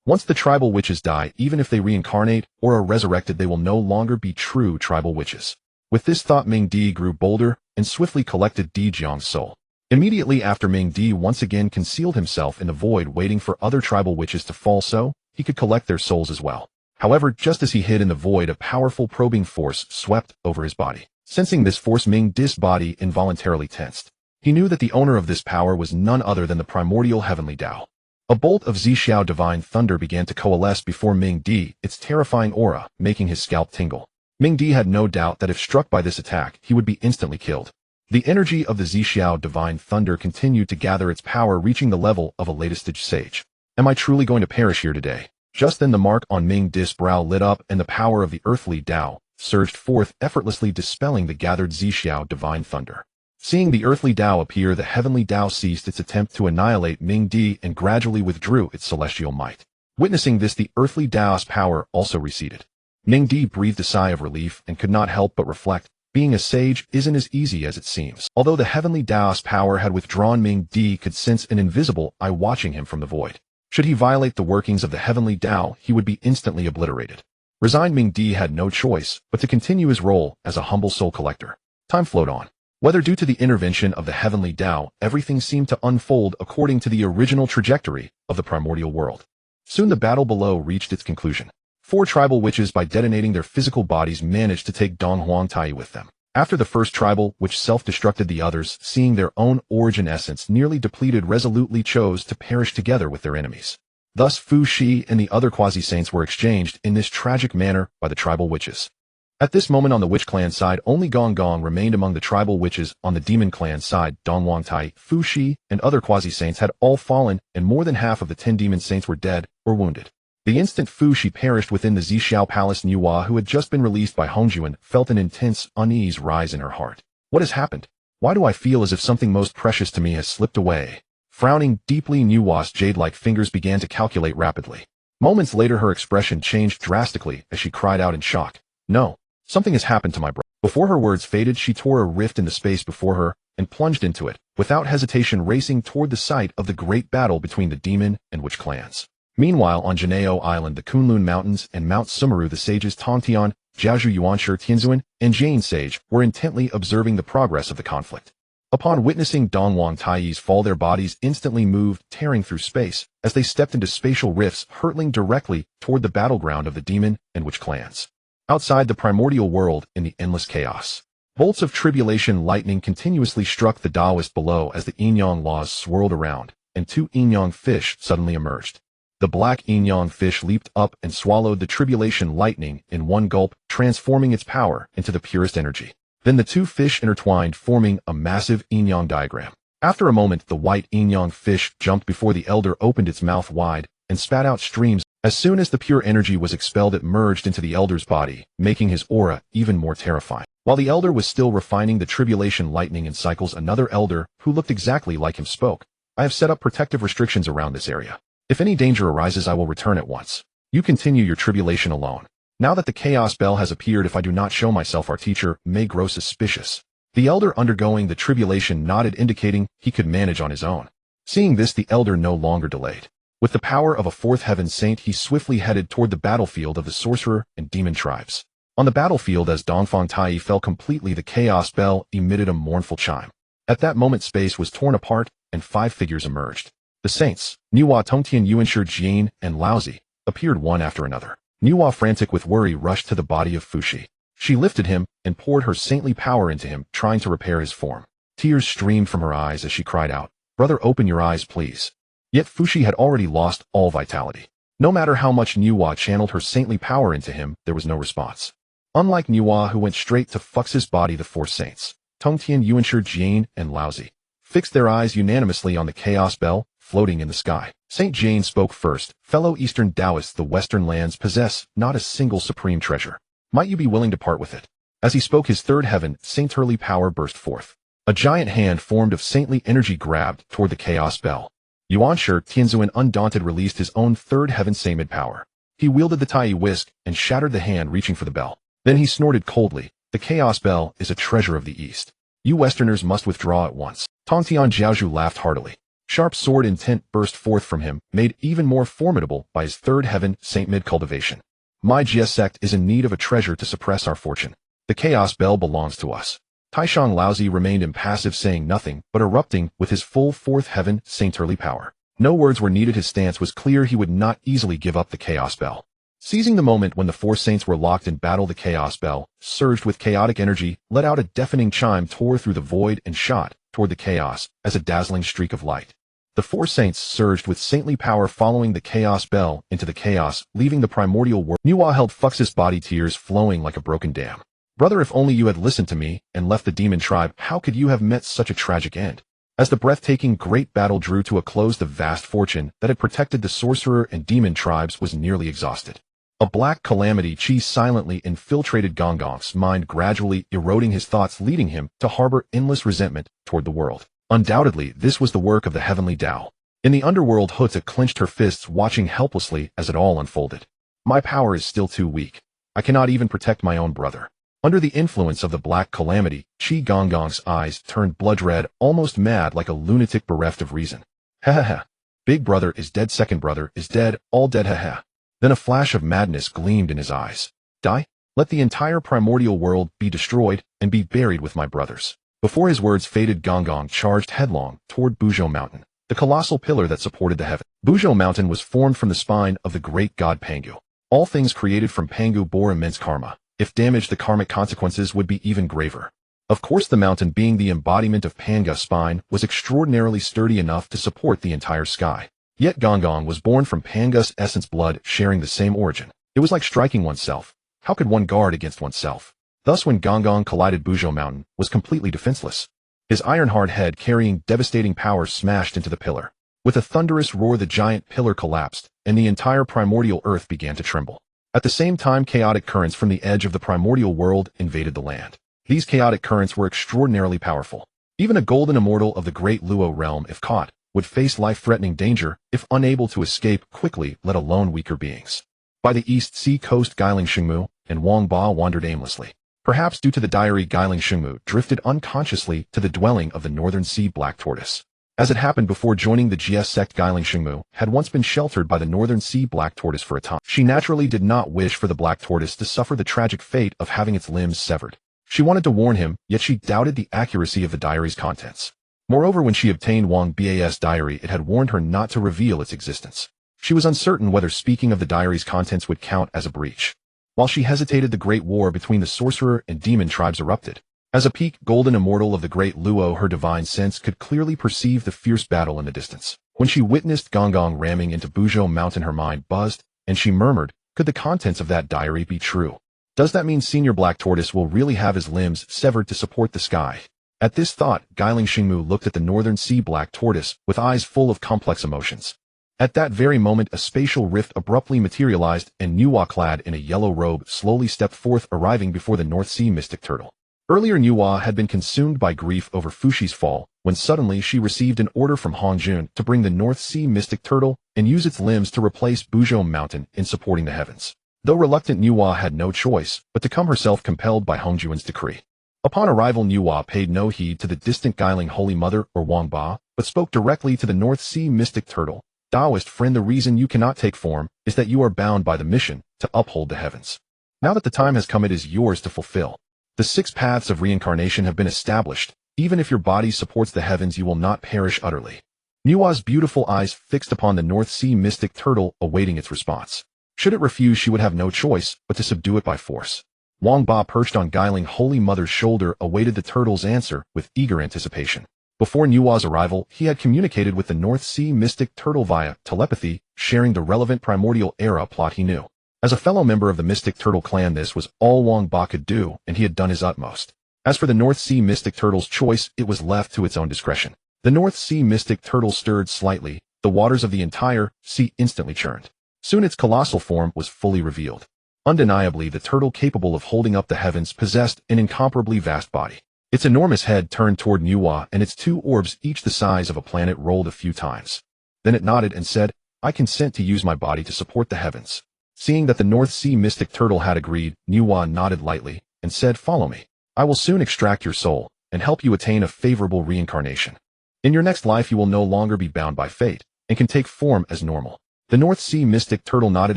Once the tribal witches die, even if they reincarnate or are resurrected, they will no longer be true tribal witches. With this thought, Minghe grew bolder and swiftly collected Di Jiang's soul. Immediately after, Minghe once again concealed himself in the void, waiting for other tribal witches to fall so he could collect their souls as well. However, just as he hid in the void, a powerful probing force swept over his body. Sensing this force, Minghe's body involuntarily tensed. He knew that the owner of this power was none other than the primordial Heavenly Dao. A bolt of Zixiao divine thunder began to coalesce before Minghe, its terrifying aura making his scalp tingle. Minghe had no doubt that if struck by this attack, he would be instantly killed. The energy of the Zixiao divine thunder continued to gather its power, reaching the level of a latest sage. Am I truly going to perish here today? Just then the mark on Minghe's brow lit up, and the power of the earthly Dao surged forth, effortlessly dispelling the gathered Zixiao divine thunder. Seeing the earthly Dao appear, the Heavenly Dao ceased its attempt to annihilate Minghe and gradually withdrew its celestial might. Witnessing this, the earthly Dao's power also receded. Minghe breathed a sigh of relief and could not help but reflect, being a sage isn't as easy as it seems. Although the Heavenly Dao's power had withdrawn, Minghe could sense an invisible eye watching him from the void. Should he violate the workings of the Heavenly Dao, he would be instantly obliterated. Resigned, Minghe had no choice but to continue his role as a humble soul collector. Time flowed on. Whether due to the intervention of the Heavenly Dao, everything seemed to unfold according to the original trajectory of the primordial world. Soon the battle below reached its conclusion. 4 tribal witches, by detonating their physical bodies, managed to take Dong Huangtai with them. After the first tribal witch self-destructed, the others, seeing their own origin essence nearly depleted, resolutely chose to perish together with their enemies. Thus Fu Shi and the other quasi-saints were exchanged in this tragic manner by the tribal witches. At this moment, on the witch clan side, only Gong Gong remained among the tribal witches. On the demon clan side, Dong Huangtai, Fu Shi, and other quasi-saints had all fallen, and more than half of the 10 demon saints were dead or wounded. The instant Fu Shi perished within the Zixiao Palace, Niuhua, who had just been released by Hongjuan, felt an intense unease rise in her heart. What has happened? Why do I feel as if something most precious to me has slipped away? Frowning deeply, Niuhua's jade-like fingers began to calculate rapidly. Moments later, her expression changed drastically as she cried out in shock. No, something has happened to my brother. Before her words faded, she tore a rift in the space before her and plunged into it, without hesitation, racing toward the site of the great battle between the demon and witch clans. Meanwhile, on Janeo Island, the Kunlun Mountains and Mount Sumeru, the sages Tongtian, Jiaozhu Yuanshi Tianzuan, and Jane Sage were intently observing the progress of the conflict. Upon witnessing Dong Huangtai's fall, their bodies instantly moved, tearing through space, as they stepped into spatial rifts, hurtling directly toward the battleground of the demon and witch clans. Outside the primordial world, in the endless chaos, bolts of tribulation lightning continuously struck the Taoist below as the yin-yang laws swirled around, and 2 yin-yang fish suddenly emerged. The black yin-yang fish leaped up and swallowed the tribulation lightning in one gulp, transforming its power into the purest energy. Then the 2 fish intertwined, forming a massive yin-yang diagram. After a moment, the white yin-yang fish jumped before the elder opened its mouth wide and spat out streams. As soon as the pure energy was expelled, it merged into the elder's body, making his aura even more terrifying. While the elder was still refining the tribulation lightning in cycles, another elder, who looked exactly like him, spoke. I have set up protective restrictions around this area. If any danger arises, I will return at once. You continue your tribulation alone. Now that the chaos bell has appeared, if I do not show myself, our teacher may grow suspicious. The elder undergoing the tribulation nodded, indicating he could manage on his own. Seeing this, the elder no longer delayed. With the power of a 4th heaven saint, he swiftly headed toward the battlefield of the sorcerer and demon tribes. On the battlefield, as Dongfang Tai fell completely, the chaos bell emitted a mournful chime. At that moment, space was torn apart, and 5 figures emerged. The saints, Niuhua, Tongtian, Yuanshi, Jian, and Laozi, appeared one after another. Niuhua, frantic with worry, rushed to the body of Fushi. She lifted him and poured her saintly power into him, trying to repair his form. Tears streamed from her eyes as she cried out, "Brother, open your eyes, please." Yet Fushi had already lost all vitality. No matter how much Niuhua channeled her saintly power into him, there was no response. Unlike Niuhua, who went straight to Fux's body, the 4 saints, Tongtian, Yuanshi, Jian, and Laozi, fixed their eyes unanimously on the chaos bell, floating in the sky. Saint Jane spoke first. Fellow Eastern Taoists, the Western lands possess not a single supreme treasure. Might you be willing to part with it? As he spoke, his third heaven, saintly power burst forth. A giant hand formed of saintly energy grabbed toward the chaos bell. Yuanshi Tianzuan, undaunted, released his own third heaven saintmid power. He wielded the Tai whisk and shattered the hand reaching for the bell. Then he snorted coldly. The chaos bell is a treasure of the East. You Westerners must withdraw at once. Tongtian Jiaozhu laughed heartily. Sharp sword intent burst forth from him, made even more formidable by his third heaven saintmid cultivation. My Jia sect is in need of a treasure to suppress our fortune. The chaos bell belongs to us. Taishang Laozi remained impassive, saying nothing, but erupting with his full fourth heaven saintly power. No words were needed. His stance was clear. He would not easily give up the chaos bell. Seizing the moment when the four saints were locked in battle, the chaos bell, surged with chaotic energy, let out a deafening chime, tore through the void, and shot toward the chaos as a dazzling streak of light. The four saints surged with saintly power following the chaos bell into the chaos, leaving the primordial world. Nuwa held Fux's body, tears flowing like a broken dam. Brother, if only you had listened to me and left the demon tribe, how could you have met such a tragic end? As the breathtaking great battle drew to a close, the vast fortune that had protected the sorcerer and demon tribes was nearly exhausted. A black calamity chi silently infiltrated Gongong's mind, gradually eroding his thoughts, leading him to harbor endless resentment toward the world. Undoubtedly, this was the work of the Heavenly Dao. In the underworld, Huta clenched her fists, watching helplessly as it all unfolded. My power is still too weak. I cannot even protect my own brother. Under the influence of the black calamity, Qi Gongong's eyes turned blood red, almost mad, like a lunatic bereft of reason. Ha ha ha. Big brother is dead, second brother is dead, all dead, ha ha. Then a flash of madness gleamed in his eyes. Die? Let the entire primordial world be destroyed and be buried with my brothers. Before his words faded, Gongong charged headlong toward Buzhou Mountain, the colossal pillar that supported the heaven. Buzhou Mountain was formed from the spine of the great god Pangu. All things created from Pangu bore immense karma. If damaged, the karmic consequences would be even graver. Of course, the mountain, being the embodiment of Panga's spine, was extraordinarily sturdy enough to support the entire sky. Yet Gongong was born from Panga's essence, blood sharing the same origin. It was like striking oneself. How could one guard against oneself? Thus, when Gongong collided, Buzhou Mountain was completely defenseless. His iron-hard head, carrying devastating power, smashed into the pillar. With a thunderous roar, the giant pillar collapsed, and the entire primordial earth began to tremble. At the same time, chaotic currents from the edge of the primordial world invaded the land. These chaotic currents were extraordinarily powerful. Even a golden immortal of the great Luo realm, if caught, would face life-threatening danger if unable to escape quickly, let alone weaker beings. By the east sea coast, Guiling Xingmu and Wang Ba wandered aimlessly. Perhaps due to the diary, Guiling Xingmu drifted unconsciously to the dwelling of the northern sea black tortoise. As it happened, before joining the Jia sect, Guiling Xingmu had once been sheltered by the northern sea black tortoise for a time. She naturally did not wish for the black tortoise to suffer the tragic fate of having its limbs severed. She wanted to warn him, yet she doubted the accuracy of the diary's contents. Moreover, when she obtained Wang Ba's diary, it had warned her not to reveal its existence. She was uncertain whether speaking of the diary's contents would count as a breach. While she hesitated, the great war between the sorcerer and demon tribes erupted. As a peak golden immortal of the great Luo, her divine sense could clearly perceive the fierce battle in the distance. When she witnessed Gongong ramming into Buzhou Mountain, her mind buzzed, and she murmured, could the contents of that diary be true? Does that mean Senior Black Tortoise will really have his limbs severed to support the sky? At this thought, Guiling Xingmu looked at the northern sea black tortoise with eyes full of complex emotions. At that very moment, a spatial rift abruptly materialized, and Nuwa, clad in a yellow robe, slowly stepped forth, arriving before the North Sea mystic turtle. Earlier, Nuwa had been consumed by grief over Fushi's fall, when suddenly she received an order from Hongjun to bring the North Sea mystic turtle and use its limbs to replace Buzhou Mountain in supporting the heavens. Though reluctant, Nuwa had no choice but to come herself, compelled by Hongjun's decree. Upon arrival, Nuwa paid no heed to the distant Guiling Holy Mother or Wang Ba, but spoke directly to the North Sea mystic turtle. Taoist friend, the reason you cannot take form is that you are bound by the mission to uphold the heavens. Now that the time has come, it is yours to fulfill. The 6 paths of reincarnation have been established. Even if your body supports the heavens, you will not perish utterly. Nuwa's beautiful eyes fixed upon the North Sea mystic turtle, awaiting its response. Should it refuse, she would have no choice but to subdue it by force. Wang Ba, perched on Guiling Holy Mother's shoulder, awaited the turtle's answer with eager anticipation. Before Nuwa's arrival, he had communicated with the North Sea mystic turtle via telepathy, sharing the relevant primordial era plot he knew. As a fellow member of the mystic turtle clan, this was all Wang Ba could do, and he had done his utmost. As for the North Sea mystic turtle's choice, it was left to its own discretion. The North Sea mystic turtle stirred slightly, The waters of the entire sea instantly churned. Soon its colossal form was fully revealed. Undeniably, the turtle capable of holding up the heavens possessed an incomparably vast body. Its enormous head turned toward Niwa, and its two orbs, each the size of a planet, rolled a few times. Then it nodded and said, "I consent to use my body to support the heavens." Seeing that the North Sea mystic turtle had agreed, Niwa nodded lightly and said, "Follow me. I will soon extract your soul and help you attain a favorable reincarnation. In your next life you will no longer be bound by fate and can take form as normal." The North Sea mystic turtle nodded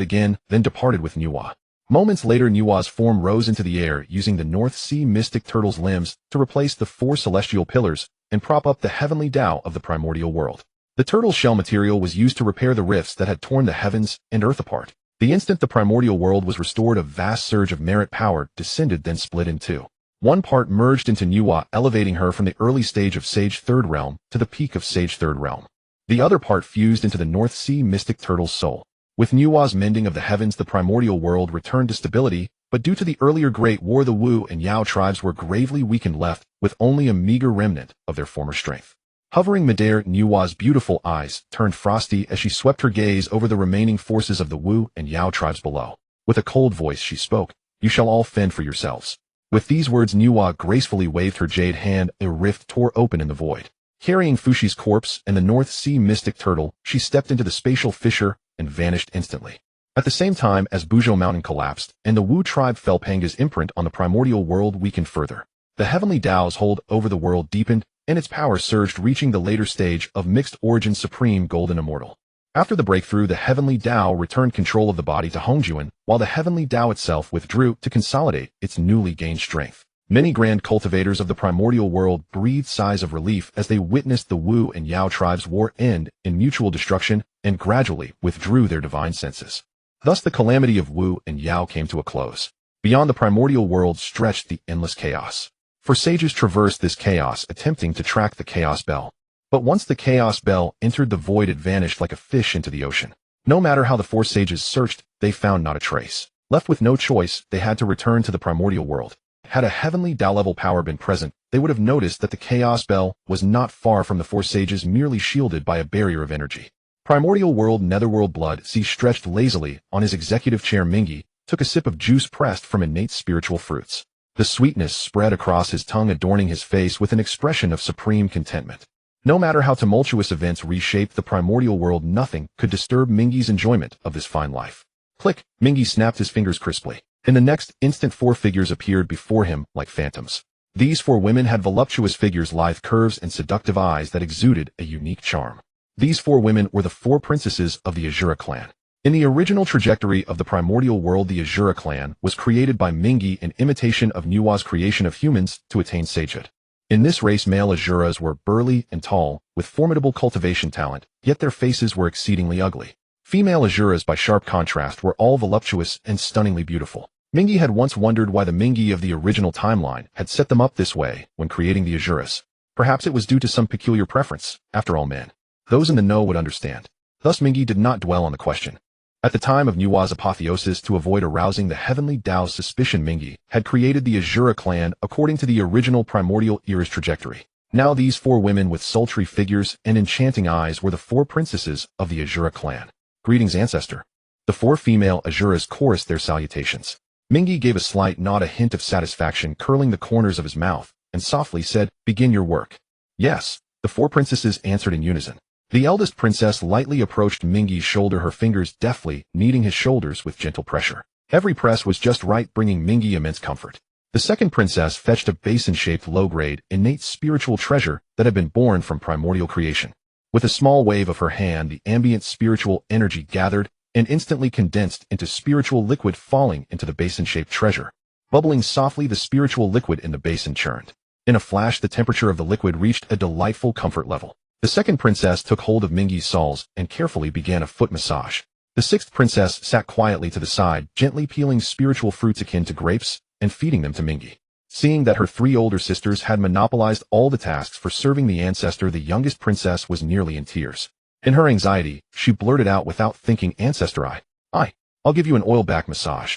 again, then departed with Niwa. Moments later, Niwa's form rose into the air, using the North Sea mystic turtle's limbs to replace the 4 celestial pillars and prop up the Heavenly Dao of the primordial world. The turtle's shell material was used to repair the rifts that had torn the heavens and earth apart. The instant the primordial world was restored, a vast surge of merit power descended, then split in two. One part merged into Niwa, elevating her from the early stage of Sage Third Realm to the peak of Sage Third Realm. The other part fused into the North Sea mystic turtle's soul. With Niwa's mending of the heavens, the primordial world returned to stability, but due to the earlier Great War, the Wu and Yao tribes were gravely weakened, left with only a meager remnant of their former strength. Hovering midair, Niwa's beautiful eyes turned frosty as she swept her gaze over the remaining forces of the Wu and Yao tribes below. With a cold voice she spoke, "You shall all fend for yourselves." With these words, Niwa gracefully waved her jade hand. A rift tore open in the void. Carrying Fushi's corpse and the North Sea mystic turtle, she stepped into the spatial fissure and vanished instantly. At the same time as Buzhou Mountain collapsed and the Wu tribe fell, Panga's imprint on the primordial world weakened further. The Heavenly Dao's hold over the world deepened, and its power surged, reaching the later stage of mixed origin supreme golden immortal. After the breakthrough, the Heavenly Dao returned control of the body to Hongjuan, while the Heavenly Dao itself withdrew to consolidate its newly gained strength. Many grand cultivators of the primordial world breathed sighs of relief as they witnessed the Wu and Yao tribes' war end in mutual destruction and gradually withdrew their divine senses. Thus the calamity of Wu and Yao came to a close. Beyond the primordial world stretched the endless chaos. For sages traversed this chaos, attempting to track the chaos bell. But once the chaos bell entered the void, it vanished like a fish into the ocean. No matter how the 4 sages searched, they found not a trace. Left with no choice, they had to return to the primordial world. Had a Heavenly Dao-level power been present, they would have noticed that the chaos bell was not far from the 4 sages, merely shielded by a barrier of energy. Primordial world netherworld blood sea stretched lazily on his executive chair. Minghe took a sip of juice pressed from innate spiritual fruits. The sweetness spread across his tongue, adorning his face with an expression of supreme contentment. No matter how tumultuous events reshaped the primordial world, nothing could disturb Minghe's enjoyment of this fine life. Click! Minghe snapped his fingers crisply. In the next instant, 4 figures appeared before him like phantoms. These 4 women had voluptuous figures, lithe curves, and seductive eyes that exuded a unique charm. These 4 women were the 4 princesses of the Azura clan. In the original trajectory of the primordial world, the Azura clan was created by Minghe in imitation of Niwa's creation of humans to attain sagehood. In this race, male Azuras were burly and tall, with formidable cultivation talent, yet their faces were exceedingly ugly. Female Azuras, by sharp contrast, were all voluptuous and stunningly beautiful. Minghe had once wondered why the Minghe of the original timeline had set them up this way when creating the Azuras. Perhaps it was due to some peculiar preference. After all, men, those in the know would understand. Thus Minghe did not dwell on the question. At the time of Niwa's apotheosis, to avoid arousing the Heavenly Dao's suspicion, Minghe had created the Azura clan according to the original primordial era's trajectory. Now these 4 women with sultry figures and enchanting eyes were the 4 princesses of the Azura clan. "Greetings, ancestor." The 4 female Azuras chorused their salutations. Minghe gave a slight nod, a hint of satisfaction curling the corners of his mouth, and softly said, "Begin your work." "Yes," the 4 princesses answered in unison. The eldest princess lightly approached Minghe's shoulder, her fingers deftly kneading his shoulders with gentle pressure. Every press was just right, bringing Minghe immense comfort. The second princess fetched a basin-shaped low-grade, innate spiritual treasure that had been born from primordial creation. With a small wave of her hand, the ambient spiritual energy gathered and instantly condensed into spiritual liquid, falling into the basin-shaped treasure. Bubbling softly, the spiritual liquid in the basin churned. In a flash, the temperature of the liquid reached a delightful comfort level. The second princess took hold of Minghe's soles and carefully began a foot massage. The 6th princess sat quietly to the side, gently peeling spiritual fruits akin to grapes and feeding them to Minghe. Seeing that her 3 older sisters had monopolized all the tasks for serving the ancestor, the youngest princess was nearly in tears. In her anxiety, she blurted out without thinking, "Ancestor, I'll give you an oil back massage."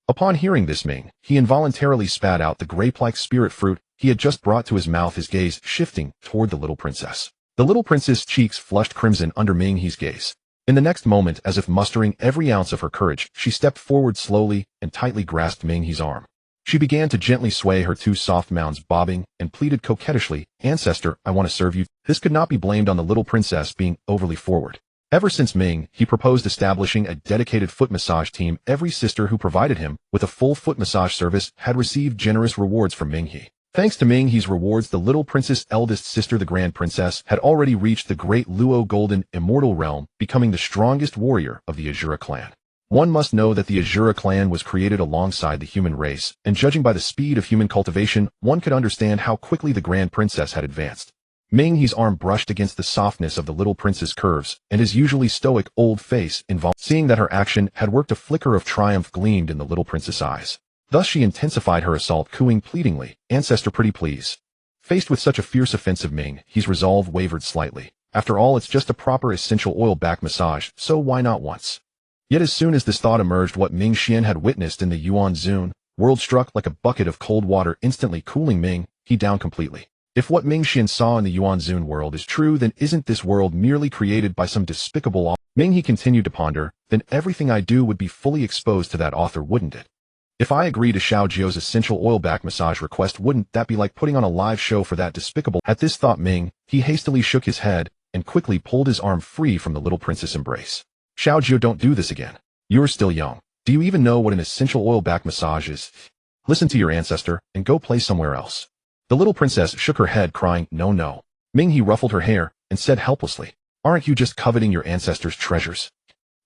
Upon hearing this, Minghe, he involuntarily spat out the grape-like spirit fruit he had just brought to his mouth, his gaze shifting toward the little princess. The little princess' cheeks flushed crimson under Minghe's gaze. In the next moment, as if mustering every ounce of her courage, she stepped forward slowly and tightly grasped Minghe's arm. She began to gently sway her two soft mounds bobbing and pleaded coquettishly, "Ancestor, I want to serve you." This could not be blamed on the little princess being overly forward. Ever since Minghe proposed establishing a dedicated foot massage team, every sister who provided him with a full foot massage service had received generous rewards from Minghe. Thanks to Minghe's rewards, the little princess' eldest sister, the Grand Princess, had already reached the great Luo Golden Immortal Realm, becoming the strongest warrior of the Azura clan. One must know that the Azura clan was created alongside the human race, and judging by the speed of human cultivation, one could understand how quickly the Grand Princess had advanced. Minghe's arm brushed against the softness of the little prince's curves, and his usually stoic old face involved. Seeing that her action had worked, a flicker of triumph gleamed in the little princess' eyes. Thus she intensified her assault, cooing pleadingly, "Ancestor, pretty please." Faced with such a fierce offensive, Minghe's resolve wavered slightly. After all, it's just a proper essential oil back massage, so why not once? Yet as soon as this thought emerged, what Minghe had witnessed in the Yuan Zun world struck like a bucket of cold water, instantly cooling Minghe down completely. If what Minghe saw in the Yuan Zun world is true, then isn't this world merely created by some despicable author? Minghe continued to ponder, then everything I do would be fully exposed to that author, wouldn't it? If I agree to Xiao Jiu's essential oil back massage request, wouldn't that be like putting on a live show for that despicable? At this thought, Minghe hastily shook his head and quickly pulled his arm free from the little princess' embrace. "Xiao Jiu, don't do this again. You're still young. Do you even know what an essential oil back massage is? Listen to your ancestor and go play somewhere else." The little princess shook her head, crying, "No, no." Minghe ruffled her hair and said helplessly, "Aren't you just coveting your ancestor's treasures?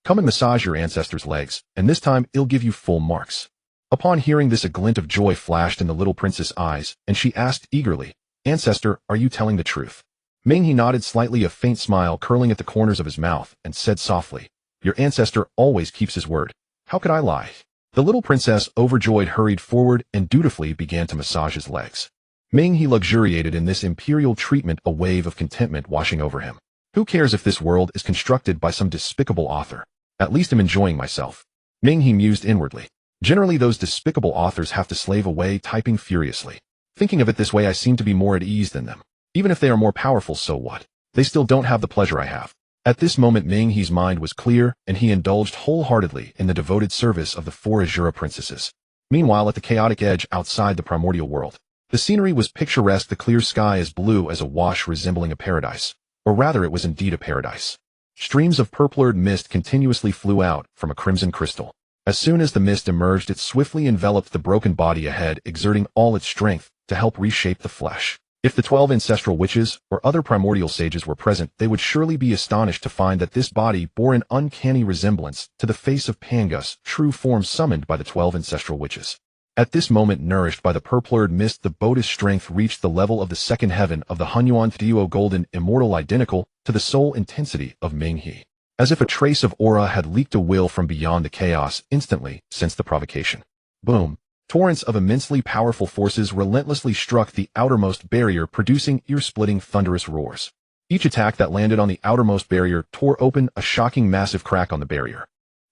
Come and massage your ancestor's legs, and this time it'll give you full marks." Upon hearing this, a glint of joy flashed in the little princess' eyes, and she asked eagerly, "Ancestor, are you telling the truth?" Minghe nodded slightly, a faint smile curling at the corners of his mouth, and said softly, "Your ancestor always keeps his word. How could I lie?" The little princess, overjoyed, hurried forward and dutifully began to massage his legs. Minghe luxuriated in this imperial treatment, a wave of contentment washing over him. Who cares if this world is constructed by some despicable author? At least I'm enjoying myself. Minghe mused inwardly. Generally, those despicable authors have to slave away, typing furiously. Thinking of it this way, I seem to be more at ease than them. Even if they are more powerful, so what? They still don't have the pleasure I have. At this moment, Minghe's mind was clear, and he indulged wholeheartedly in the devoted service of the 4 Azura princesses. Meanwhile, at the chaotic edge outside the primordial world, the scenery was picturesque, the clear sky as blue as a wash, resembling a paradise. Or rather, it was indeed a paradise. Streams of purplured mist continuously flew out from a crimson crystal. As soon as the mist emerged, it swiftly enveloped the broken body ahead, exerting all its strength to help reshape the flesh. If the 12 ancestral witches or other primordial sages were present, they would surely be astonished to find that this body bore an uncanny resemblance to the face of Pangus, true form summoned by the 12 ancestral witches. At this moment, nourished by the purplured mist, the body's strength reached the level of the second heaven of the Hunyuan Duo Golden Immortal, identical to the soul intensity of Minghe. As if a trace of aura had leaked a will from beyond the chaos instantly since the provocation. Boom! Torrents of immensely powerful forces relentlessly struck the outermost barrier, producing ear-splitting thunderous roars. Each attack that landed on the outermost barrier tore open a shocking massive crack on the barrier.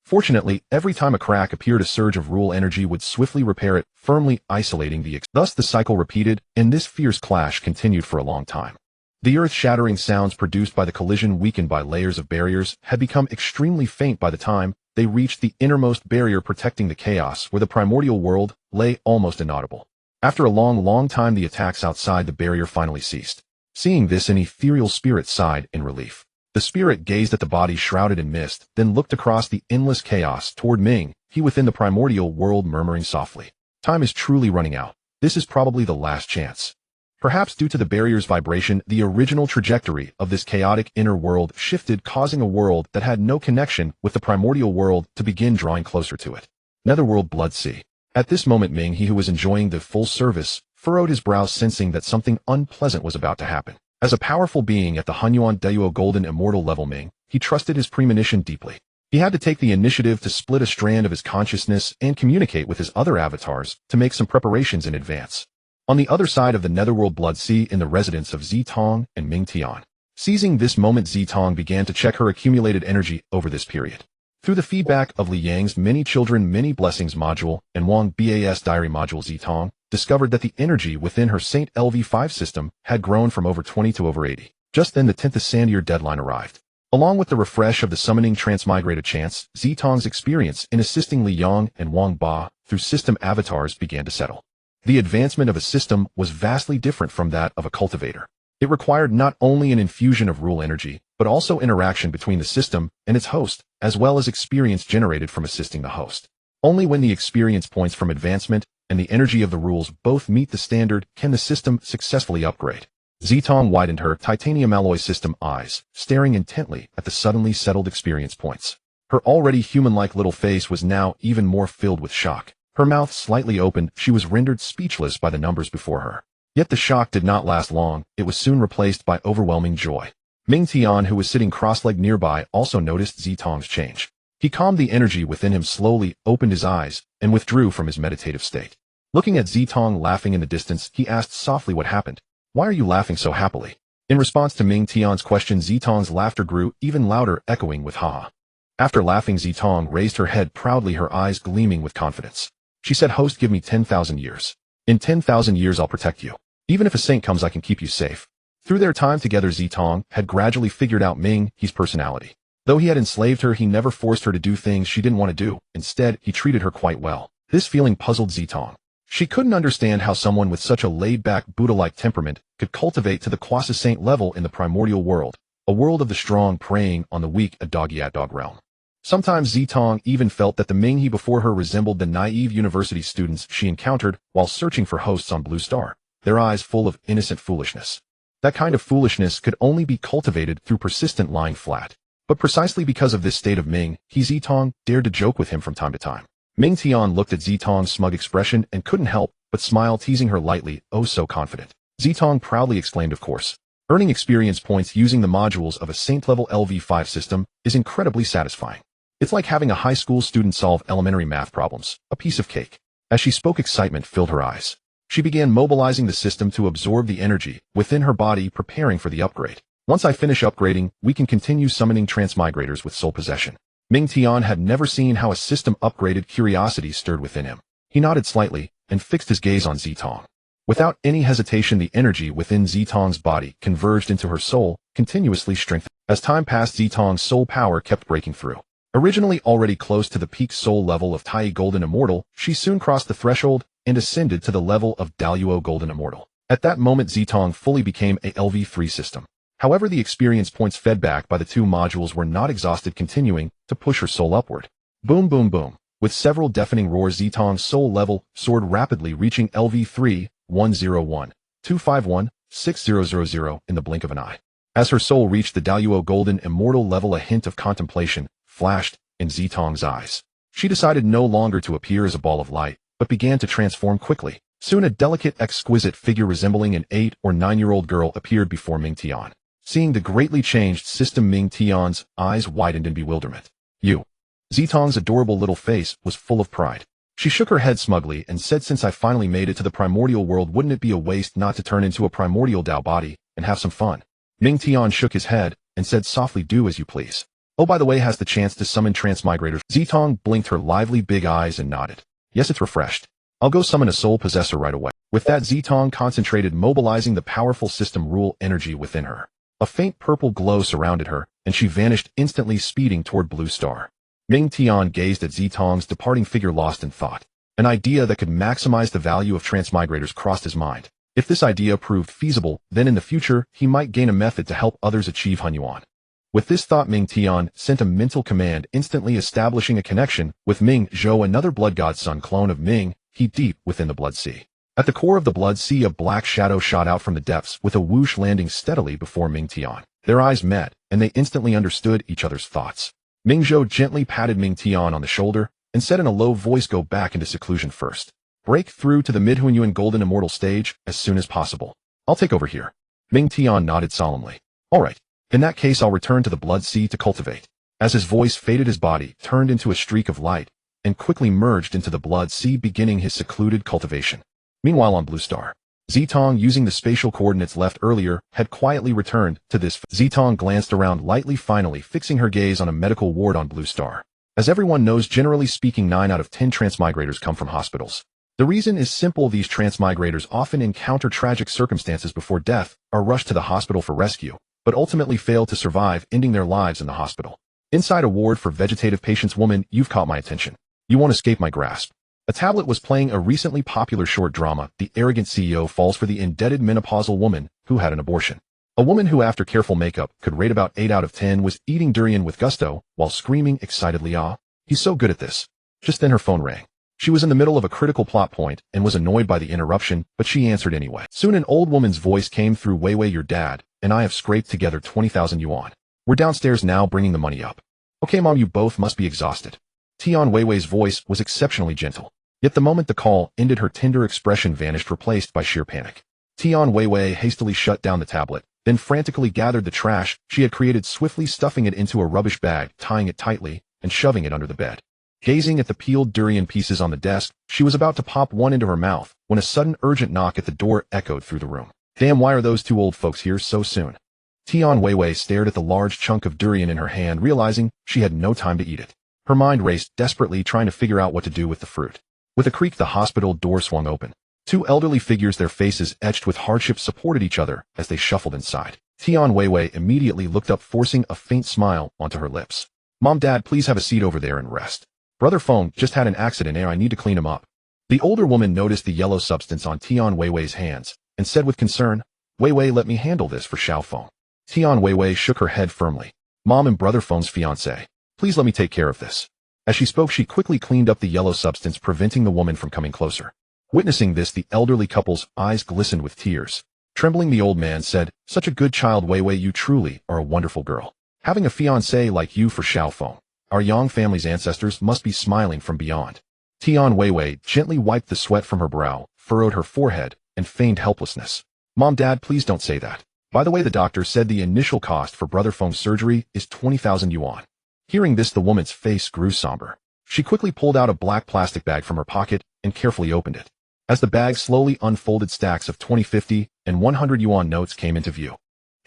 Fortunately, every time a crack appeared, a surge of rule energy would swiftly repair it, firmly isolating the Thus the cycle repeated, and this fierce clash continued for a long time. The earth-shattering sounds produced by the collision, weakened by layers of barriers, had become extremely faint by the time they reached the innermost barrier protecting the chaos, where the primordial world lay almost inaudible. After a long time, the attacks outside the barrier finally ceased. Seeing this, an ethereal spirit sighed in relief. The spirit gazed at the body shrouded in mist, then looked across the endless chaos toward Minghe within the primordial world, murmuring softly, "Time is truly running out. This is probably the last chance." Perhaps due to the barrier's vibration, the original trajectory of this chaotic inner world shifted, causing a world that had no connection with the primordial world to begin drawing closer to it. Netherworld Blood Sea. At this moment, Minghe, who was enjoying the full service, furrowed his brows, sensing that something unpleasant was about to happen. As a powerful being at the Hunyuan Duo Golden Immortal level, Minghe trusted his premonition deeply. He had to take the initiative to split a strand of his consciousness and communicate with his other avatars to make some preparations in advance. On the other side of the Netherworld Blood Sea, in the residence of Zitong and Mingtian. Seizing this moment, Zitong began to check her accumulated energy over this period. Through the feedback of Li Yang's Many Children, Many Blessings module and Wang Bas Diary module, Zitong discovered that the energy within her Saint LV5 system had grown from over 20 to over 80. Just then the 10th Ascendier deadline arrived. Along with the refresh of the summoning transmigrated chants, Zitong's experience in assisting Li Yang and Wang Ba through system avatars began to settle. The advancement of a system was vastly different from that of a cultivator. It required not only an infusion of rule energy, but also interaction between the system and its host, as well as experience generated from assisting the host. Only when the experience points from advancement and the energy of the rules both meet the standard can the system successfully upgrade. Zitong widened her titanium alloy system eyes, staring intently at the suddenly settled experience points. Her already human-like little face was now even more filled with shock. Her mouth slightly opened, she was rendered speechless by the numbers before her. Yet the shock did not last long, it was soon replaced by overwhelming joy. Minghe, who was sitting cross-legged nearby, also noticed Zitong's change. He calmed the energy within him slowly, opened his eyes, and withdrew from his meditative state. Looking at Zitong laughing in the distance, he asked softly what happened. Why are you laughing so happily? In response to Minghe's question, Zitong's laughter grew even louder, echoing with ha. After laughing, Zitong raised her head proudly, her eyes gleaming with confidence. She said, "Host, give me 10,000 years. In 10,000 years I'll protect you. Even if a saint comes, I can keep you safe." Through their time together, Zitong had gradually figured out Minghe's personality. Though he had enslaved her, he never forced her to do things she didn't want to do. Instead, he treated her quite well. This feeling puzzled Zitong. She couldn't understand how someone with such a laid-back, Buddha-like temperament could cultivate to the quasi-saint level in the primordial world, a world of the strong preying on the weak, a dog-eat-dog realm. Sometimes Zitong even felt that the Minghe before her resembled the naive university students she encountered while searching for hosts on Blue Star, their eyes full of innocent foolishness. That kind of foolishness could only be cultivated through persistent lying flat. But precisely because of this state of Minghe, Zitong dared to joke with him from time to time. Minghe looked at Zitong's smug expression and couldn't help but smile, teasing her lightly, oh so confident. Zitong proudly exclaimed, of course. Earning experience points using the modules of a saint-level LV5 system is incredibly satisfying. It's like having a high school student solve elementary math problems, a piece of cake. As she spoke, excitement filled her eyes. She began mobilizing the system to absorb the energy within her body, preparing for the upgrade. Once I finish upgrading, we can continue summoning transmigrators with soul possession. Minghe had never seen how a system upgraded. Curiosity stirred within him. He nodded slightly and fixed his gaze on Zitong. Without any hesitation, the energy within Zitong's body converged into her soul, continuously strengthening. As time passed, Zitong's soul power kept breaking through. Originally already close to the peak soul level of Tai Golden Immortal, she soon crossed the threshold and ascended to the level of Daluo Golden Immortal. At that moment, Zitong fully became a LV3 system. However, the experience points fed back by the two modules were not exhausted, continuing to push her soul upward. Boom, boom, boom. With several deafening roars, Zitong's soul level soared rapidly, reaching LV3, 101, 251, 6000 in the blink of an eye. As her soul reached the Daluo Golden Immortal level, a hint of contemplation flashed in Zitong's eyes. She decided no longer to appear as a ball of light, but began to transform quickly. Soon a delicate, exquisite figure resembling an 8 or 9-year-old girl appeared before Minghe. Seeing the greatly changed system, Minghe's eyes widened in bewilderment. You. Zitong's adorable little face was full of pride. She shook her head smugly and said, "Since I finally made it to the primordial world, wouldn't it be a waste not to turn into a primordial Dao body and have some fun?" Minghe shook his head and said softly, "Do as you please. Oh, by the way, has the chance to summon transmigrators?" Zitong blinked her lively big eyes and nodded. "Yes, it's refreshed. I'll go summon a soul possessor right away." With that, Zitong concentrated, mobilizing the powerful system rule energy within her. A faint purple glow surrounded her, and she vanished instantly, speeding toward Blue Star. Minghe gazed at Zitong's departing figure, lost in thought. An idea that could maximize the value of transmigrators crossed his mind. If this idea proved feasible, then in the future, he might gain a method to help others achieve Hunyuan. With this thought, Minghe sent a mental command, instantly establishing a connection with Minghe, another blood godson clone of Minghe, deep within the Blood Sea. At the core of the Blood Sea, a black shadow shot out from the depths, with a whoosh landing steadily before Minghe. Their eyes met, and they instantly understood each other's thoughts. Minghe gently patted Minghe on the shoulder and said in a low voice, "Go back into seclusion first. Break through to the mid-Hunyuan Golden Immortal stage as soon as possible. I'll take over here." Minghe nodded solemnly. "All right. In that case, I'll return to the Blood Sea to cultivate." As his voice faded, his body turned into a streak of light and quickly merged into the Blood Sea, beginning his secluded cultivation. Meanwhile, on Blue Star, Zitong, using the spatial coordinates left earlier, had quietly returned to this. Zitong glanced around lightly, finally fixing her gaze on a medical ward on Blue Star. As everyone knows, generally speaking, 9 out of 10 transmigrators come from hospitals. The reason is simple: these transmigrators often encounter tragic circumstances before death, are rushed to the hospital for rescue, but ultimately failed to survive, ending their lives in the hospital. Inside a ward for vegetative patients. Woman, you've caught my attention. You won't escape my grasp. A tablet was playing a recently popular short drama. The arrogant CEO falls for the indebted menopausal woman who had an abortion. A woman who, after careful makeup, could rate about 8 out of 10, was eating durian with gusto while screaming excitedly, "Ah, he's so good at this." Just then her phone rang. She was in the middle of a critical plot point and was annoyed by the interruption, but she answered anyway. Soon an old woman's voice came through. Weiwei, your dad and I have scraped together 20,000 yuan. We're downstairs now bringing the money up. Okay, Mom, you both must be exhausted. Tian Weiwei's voice was exceptionally gentle. Yet the moment the call ended, her tender expression vanished, replaced by sheer panic. Tian Weiwei hastily shut down the tablet, then frantically gathered the trash she had created, swiftly stuffing it into a rubbish bag, tying it tightly, and shoving it under the bed. Gazing at the peeled durian pieces on the desk, she was about to pop one into her mouth when a sudden urgent knock at the door echoed through the room. Damn, why are those two old folks here so soon? Tian Weiwei stared at the large chunk of durian in her hand, realizing she had no time to eat it. Her mind raced desperately, trying to figure out what to do with the fruit. With a creak, the hospital door swung open. Two elderly figures, their faces etched with hardship, supported each other as they shuffled inside. Tian Weiwei immediately looked up, forcing a faint smile onto her lips. Mom, Dad, please have a seat over there and rest. Brother Feng just had an accident and I need to clean him up. The older woman noticed the yellow substance on Tian Weiwei's hands and said with concern, Weiwei, let me handle this for Xiao Feng. Tian Weiwei shook her head firmly. Mom, I'm Brother Feng's fiancé. Please let me take care of this. As she spoke, she quickly cleaned up the yellow substance, preventing the woman from coming closer. Witnessing this, the elderly couple's eyes glistened with tears. Trembling, the old man said, Such a good child, Weiwei, you truly are a wonderful girl. Having a fiancé like you for Xiao Feng. Our Yang family's ancestors must be smiling from beyond. Tian Weiwei gently wiped the sweat from her brow, furrowed her forehead, and feigned helplessness. Mom, Dad, please don't say that. By the way, the doctor said the initial cost for Brother Feng's surgery is 20,000 yuan. Hearing this, the woman's face grew somber. She quickly pulled out a black plastic bag from her pocket and carefully opened it. As the bag slowly unfolded, stacks of 20, 50, and 100 yuan notes came into view.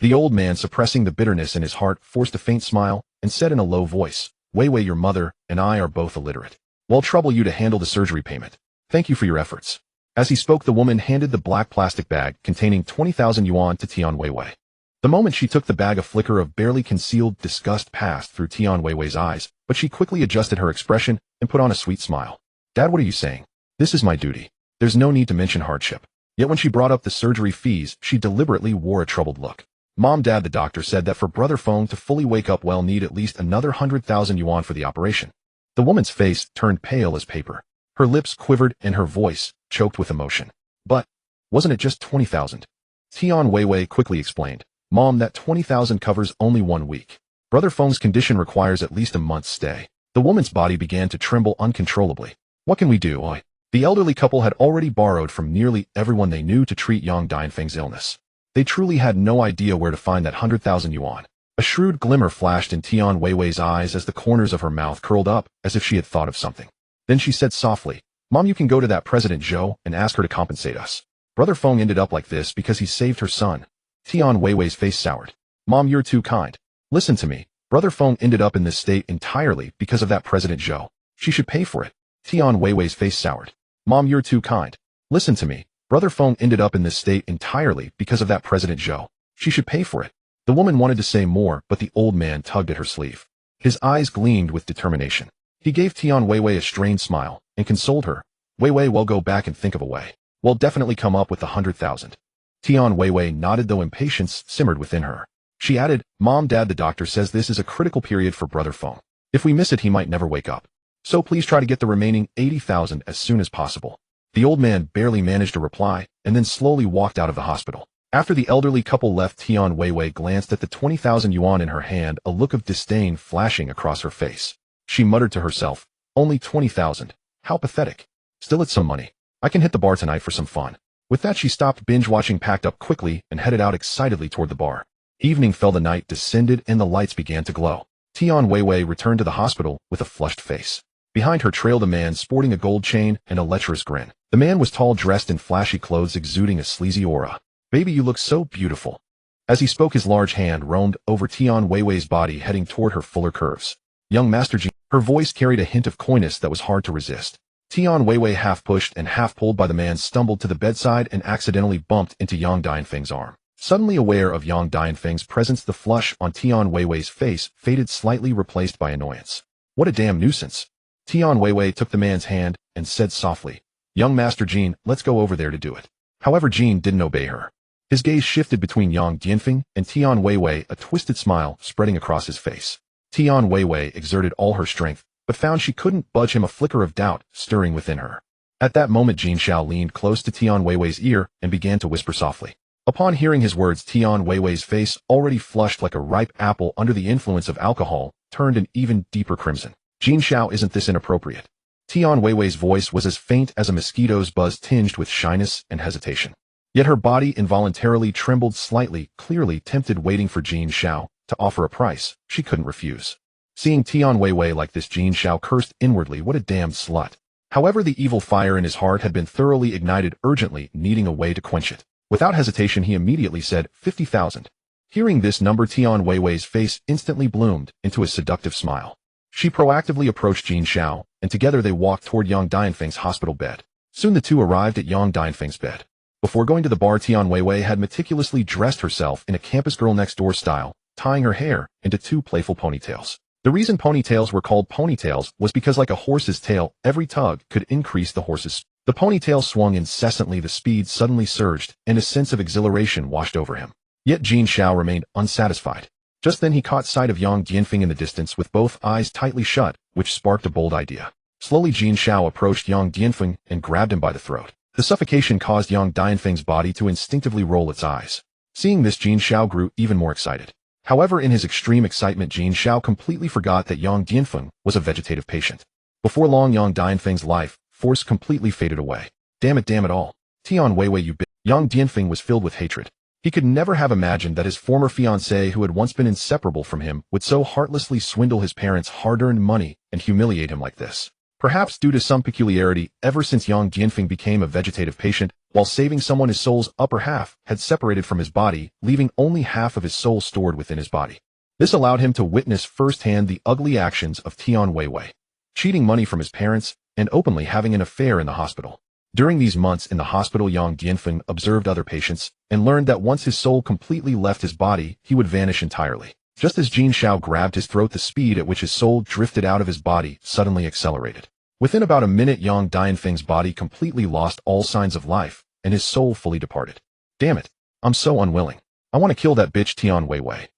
The old man, suppressing the bitterness in his heart, forced a faint smile and said in a low voice, Weiwei, your mother and I are both illiterate. We'll trouble you to handle the surgery payment. Thank you for your efforts. As he spoke, the woman handed the black plastic bag containing 20,000 yuan to Tian Weiwei. The moment she took the bag, a flicker of barely concealed disgust passed through Tian Weiwei's eyes, but she quickly adjusted her expression and put on a sweet smile. Dad, what are you saying? This is my duty. There's no need to mention hardship. Yet when she brought up the surgery fees, she deliberately wore a troubled look. Mom, Dad, the doctor said that for Brother Feng to fully wake up, we'll need at least another 100,000 yuan for the operation. The woman's face turned pale as paper. Her lips quivered and her voice choked with emotion. But wasn't it just 20,000? Tian Weiwei quickly explained. Mom, that 20,000 covers only 1 week. Brother Feng's condition requires at least a month's stay. The woman's body began to tremble uncontrollably. What can we do? The elderly couple had already borrowed from nearly everyone they knew to treat Yang Daifeng's illness. They truly had no idea where to find that 100,000 yuan. A shrewd glimmer flashed in Tian Weiwei's eyes as the corners of her mouth curled up as if she had thought of something. Then she said softly, Mom, you can go to that President Zhou and ask her to compensate us. Brother Feng ended up like this because he saved her son. Tian Weiwei's face soured. Mom, you're too kind. Listen to me. Brother Feng ended up in this state entirely because of that President Zhou. She should pay for it. Tian Weiwei's face soured. Mom, you're too kind. Listen to me. Brother Feng ended up in this state entirely because of that President Zhou. She should pay for it. The woman wanted to say more, but the old man tugged at her sleeve. His eyes gleamed with determination. He gave Tian Weiwei a strained smile and consoled her. Weiwei, we'll go back and think of a way. We'll definitely come up with the 100,000. Tian Weiwei nodded, though impatience simmered within her. She added, Mom, Dad, the doctor says this is a critical period for Brother Feng. If we miss it, he might never wake up. So please try to get the remaining 80,000 as soon as possible. The old man barely managed to reply and then slowly walked out of the hospital. After the elderly couple left, Tian Weiwei glanced at the 20,000 yuan in her hand, a look of disdain flashing across her face. She muttered to herself, only 20,000. How pathetic. Still, it's some money. I can hit the bar tonight for some fun. With that, she stopped binge-watching, packed up quickly, and headed out excitedly toward the bar. Evening fell, the night descended, and the lights began to glow. Tian Weiwei returned to the hospital with a flushed face. Behind her trailed a man sporting a gold chain and a lecherous grin. The man was tall, dressed in flashy clothes, exuding a sleazy aura. Baby, you look so beautiful. As he spoke, his large hand roamed over Tian Weiwei's body, heading toward her fuller curves. Young Master Ji. Her voice carried a hint of coyness that was hard to resist. Tian Weiwei, half pushed and half pulled by the man, stumbled to the bedside and accidentally bumped into Yang Daifeng's arm. Suddenly aware of Yang Dianfeng's presence, the flush on Tian Weiwei's face faded slightly, replaced by annoyance. What a damn nuisance. Tian Weiwei took the man's hand and said softly, "Young Master Jin, let's go over there to do it." However, Jin didn't obey her. His gaze shifted between Yang Dianfeng and Tian Weiwei, a twisted smile spreading across his face. Tian Weiwei exerted all her strength, but found she couldn't budge him, a flicker of doubt stirring within her. At that moment, Jin Shao leaned close to Tian Weiwei's ear and began to whisper softly. Upon hearing his words, Tian Weiwei's face, already flushed like a ripe apple under the influence of alcohol, turned an even deeper crimson. "Jin Shao, isn't this inappropriate?" Tian Weiwei's voice was as faint as a mosquito's buzz, tinged with shyness and hesitation. Yet her body involuntarily trembled slightly, clearly tempted, waiting for Jin Shao to offer a price she couldn't refuse. Seeing Tian Weiwei like this, Jin Shao cursed inwardly, what a damned slut. However, the evil fire in his heart had been thoroughly ignited, urgently needing a way to quench it. Without hesitation, he immediately said, 50,000. Hearing this number, Tian Weiwei's face instantly bloomed into a seductive smile. She proactively approached Jin Shao, and together they walked toward Yang Dianfeng's hospital bed. Soon the two arrived at Yang Dianfeng's bed. Before going to the bar, Tian Weiwei had meticulously dressed herself in a campus girl next door style, tying her hair into two playful ponytails. The reason ponytails were called ponytails was because, like a horse's tail, every tug could increase the horse's speed. The ponytail swung incessantly, the speed suddenly surged, and a sense of exhilaration washed over him. Yet Jin Shao remained unsatisfied. Just then he caught sight of Yang Dianfeng in the distance with both eyes tightly shut, which sparked a bold idea. Slowly Jin Shao approached Yang Dianfeng and grabbed him by the throat. The suffocation caused Yang Dianfeng's body to instinctively roll its eyes. Seeing this, Jin Shao grew even more excited. However, in his extreme excitement, Jin Shao completely forgot that Yang Dianfeng was a vegetative patient. Before long, Yang Dianfeng's life force completely faded away. Damn it all. Tian Weiwei, you bitch. Yang Dianfeng was filled with hatred. He could never have imagined that his former fiancée, who had once been inseparable from him, would so heartlessly swindle his parents' hard-earned money and humiliate him like this. Perhaps due to some peculiarity, ever since Yang Dianfeng became a vegetative patient, while saving someone, his soul's upper half had separated from his body, leaving only half of his soul stored within his body. This allowed him to witness firsthand the ugly actions of Tian Weiwei, cheating money from his parents and openly having an affair in the hospital. During these months in the hospital, Yang Dianfeng observed other patients and learned that once his soul completely left his body, he would vanish entirely. Just as Jin Shao grabbed his throat, the speed at which his soul drifted out of his body suddenly accelerated. Within about a minute, Yang Dianfeng's body completely lost all signs of life, and his soul fully departed. Damn it, I'm so unwilling. I want to kill that bitch Tian Weiwei.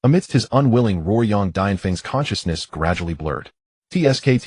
Amidst his unwilling roar, Yang Dianfeng's consciousness gradually blurred. TSK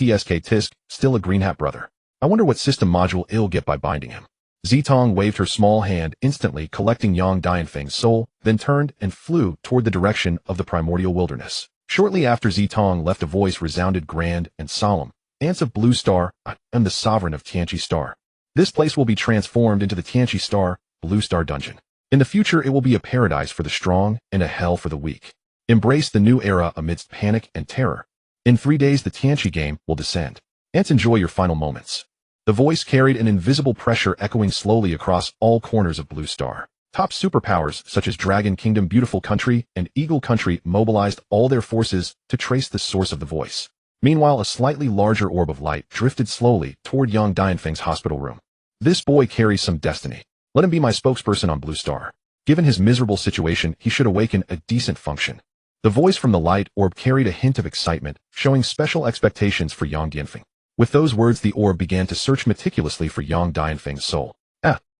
tisk, still a green hat brother. I wonder what system module I'll get by binding him. Zitong waved her small hand, instantly collecting Yang Dianfeng's soul, then turned and flew toward the direction of the primordial wilderness. Shortly after Zitong left, a voice resounded grand and solemn. Ants of Blue Star, I am the sovereign of Tianqi Star. This place will be transformed into the Tianqi Star, Blue Star dungeon. In the future, it will be a paradise for the strong and a hell for the weak. Embrace the new era amidst panic and terror. In 3 days, the Tianqi game will descend. Ants, enjoy your final moments. The voice carried an invisible pressure echoing slowly across all corners of Blue Star. Top superpowers such as Dragon Kingdom, Beautiful Country, and Eagle Country mobilized all their forces to trace the source of the voice. Meanwhile, a slightly larger orb of light drifted slowly toward Yang Dianfeng's hospital room. This boy carries some destiny. Let him be my spokesperson on Blue Star. Given his miserable situation, he should awaken a decent function. The voice from the light orb carried a hint of excitement, showing special expectations for Yang Dianfeng. With those words, the orb began to search meticulously for Yang Dianfeng's soul.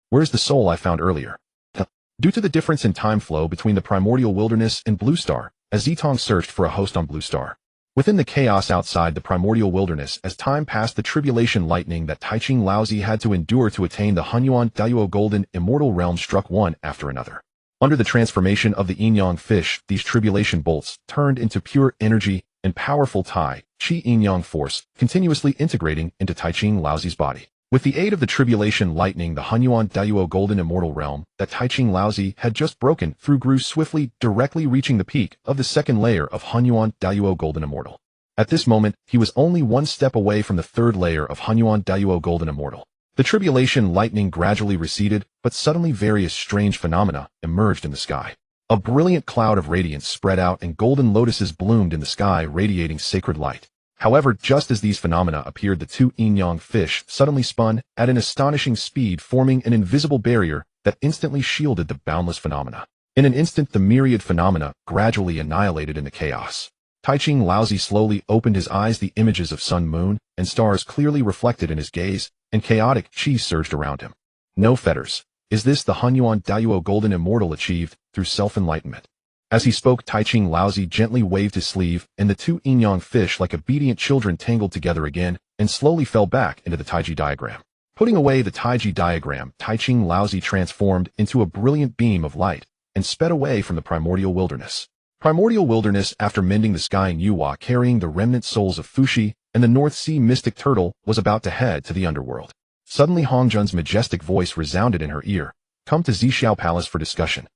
Where's the soul I found earlier? Due to the difference in time flow between the primordial wilderness and Blue Star, as Zitong searched for a host on Blue Star. Within the chaos outside the primordial wilderness, as time passed, the tribulation lightning that Taiching Laozi had to endure to attain the Hunyuan Dayuo golden immortal realm struck one after another. Under the transformation of the yin-yang fish, these tribulation bolts turned into pure energy and powerful Tai Chi yin-yang force, continuously integrating into Taiching Laozi's body. With the aid of the tribulation lightning, the Hunyuan Dayuo golden immortal realm that Taiching Laozi had just broken through grew swiftly, directly reaching the peak of the second layer of Hunyuan Dayuo golden immortal. At this moment, he was only one step away from the third layer of Hunyuan Dayuo golden immortal. The tribulation lightning gradually receded, but suddenly various strange phenomena emerged in the sky. A brilliant cloud of radiance spread out and golden lotuses bloomed in the sky, radiating sacred light. However, just as these phenomena appeared, the two yin-yang fish suddenly spun at an astonishing speed, forming an invisible barrier that instantly shielded the boundless phenomena. In an instant, the myriad phenomena gradually annihilated in the chaos. Taiching Laozi slowly opened his eyes, the images of sun, moon, and stars clearly reflected in his gaze, and chaotic chi surged around him. No fetters. Is this the Hunyuan Dayuo golden immortal achieved through self-enlightenment? As he spoke, Taiching Laozi gently waved his sleeve, and the two yin-yang fish like obedient children tangled together again, and slowly fell back into the Taiji diagram. Putting away the Taiji diagram, Taiching Laozi transformed into a brilliant beam of light, and sped away from the primordial wilderness. Primordial wilderness, after mending the sky in Yuhua, carrying the remnant souls of Fuxi and the North Sea mystic turtle, was about to head to the underworld. Suddenly Hongjun's majestic voice resounded in her ear. Come to Zhixiao Palace for discussion.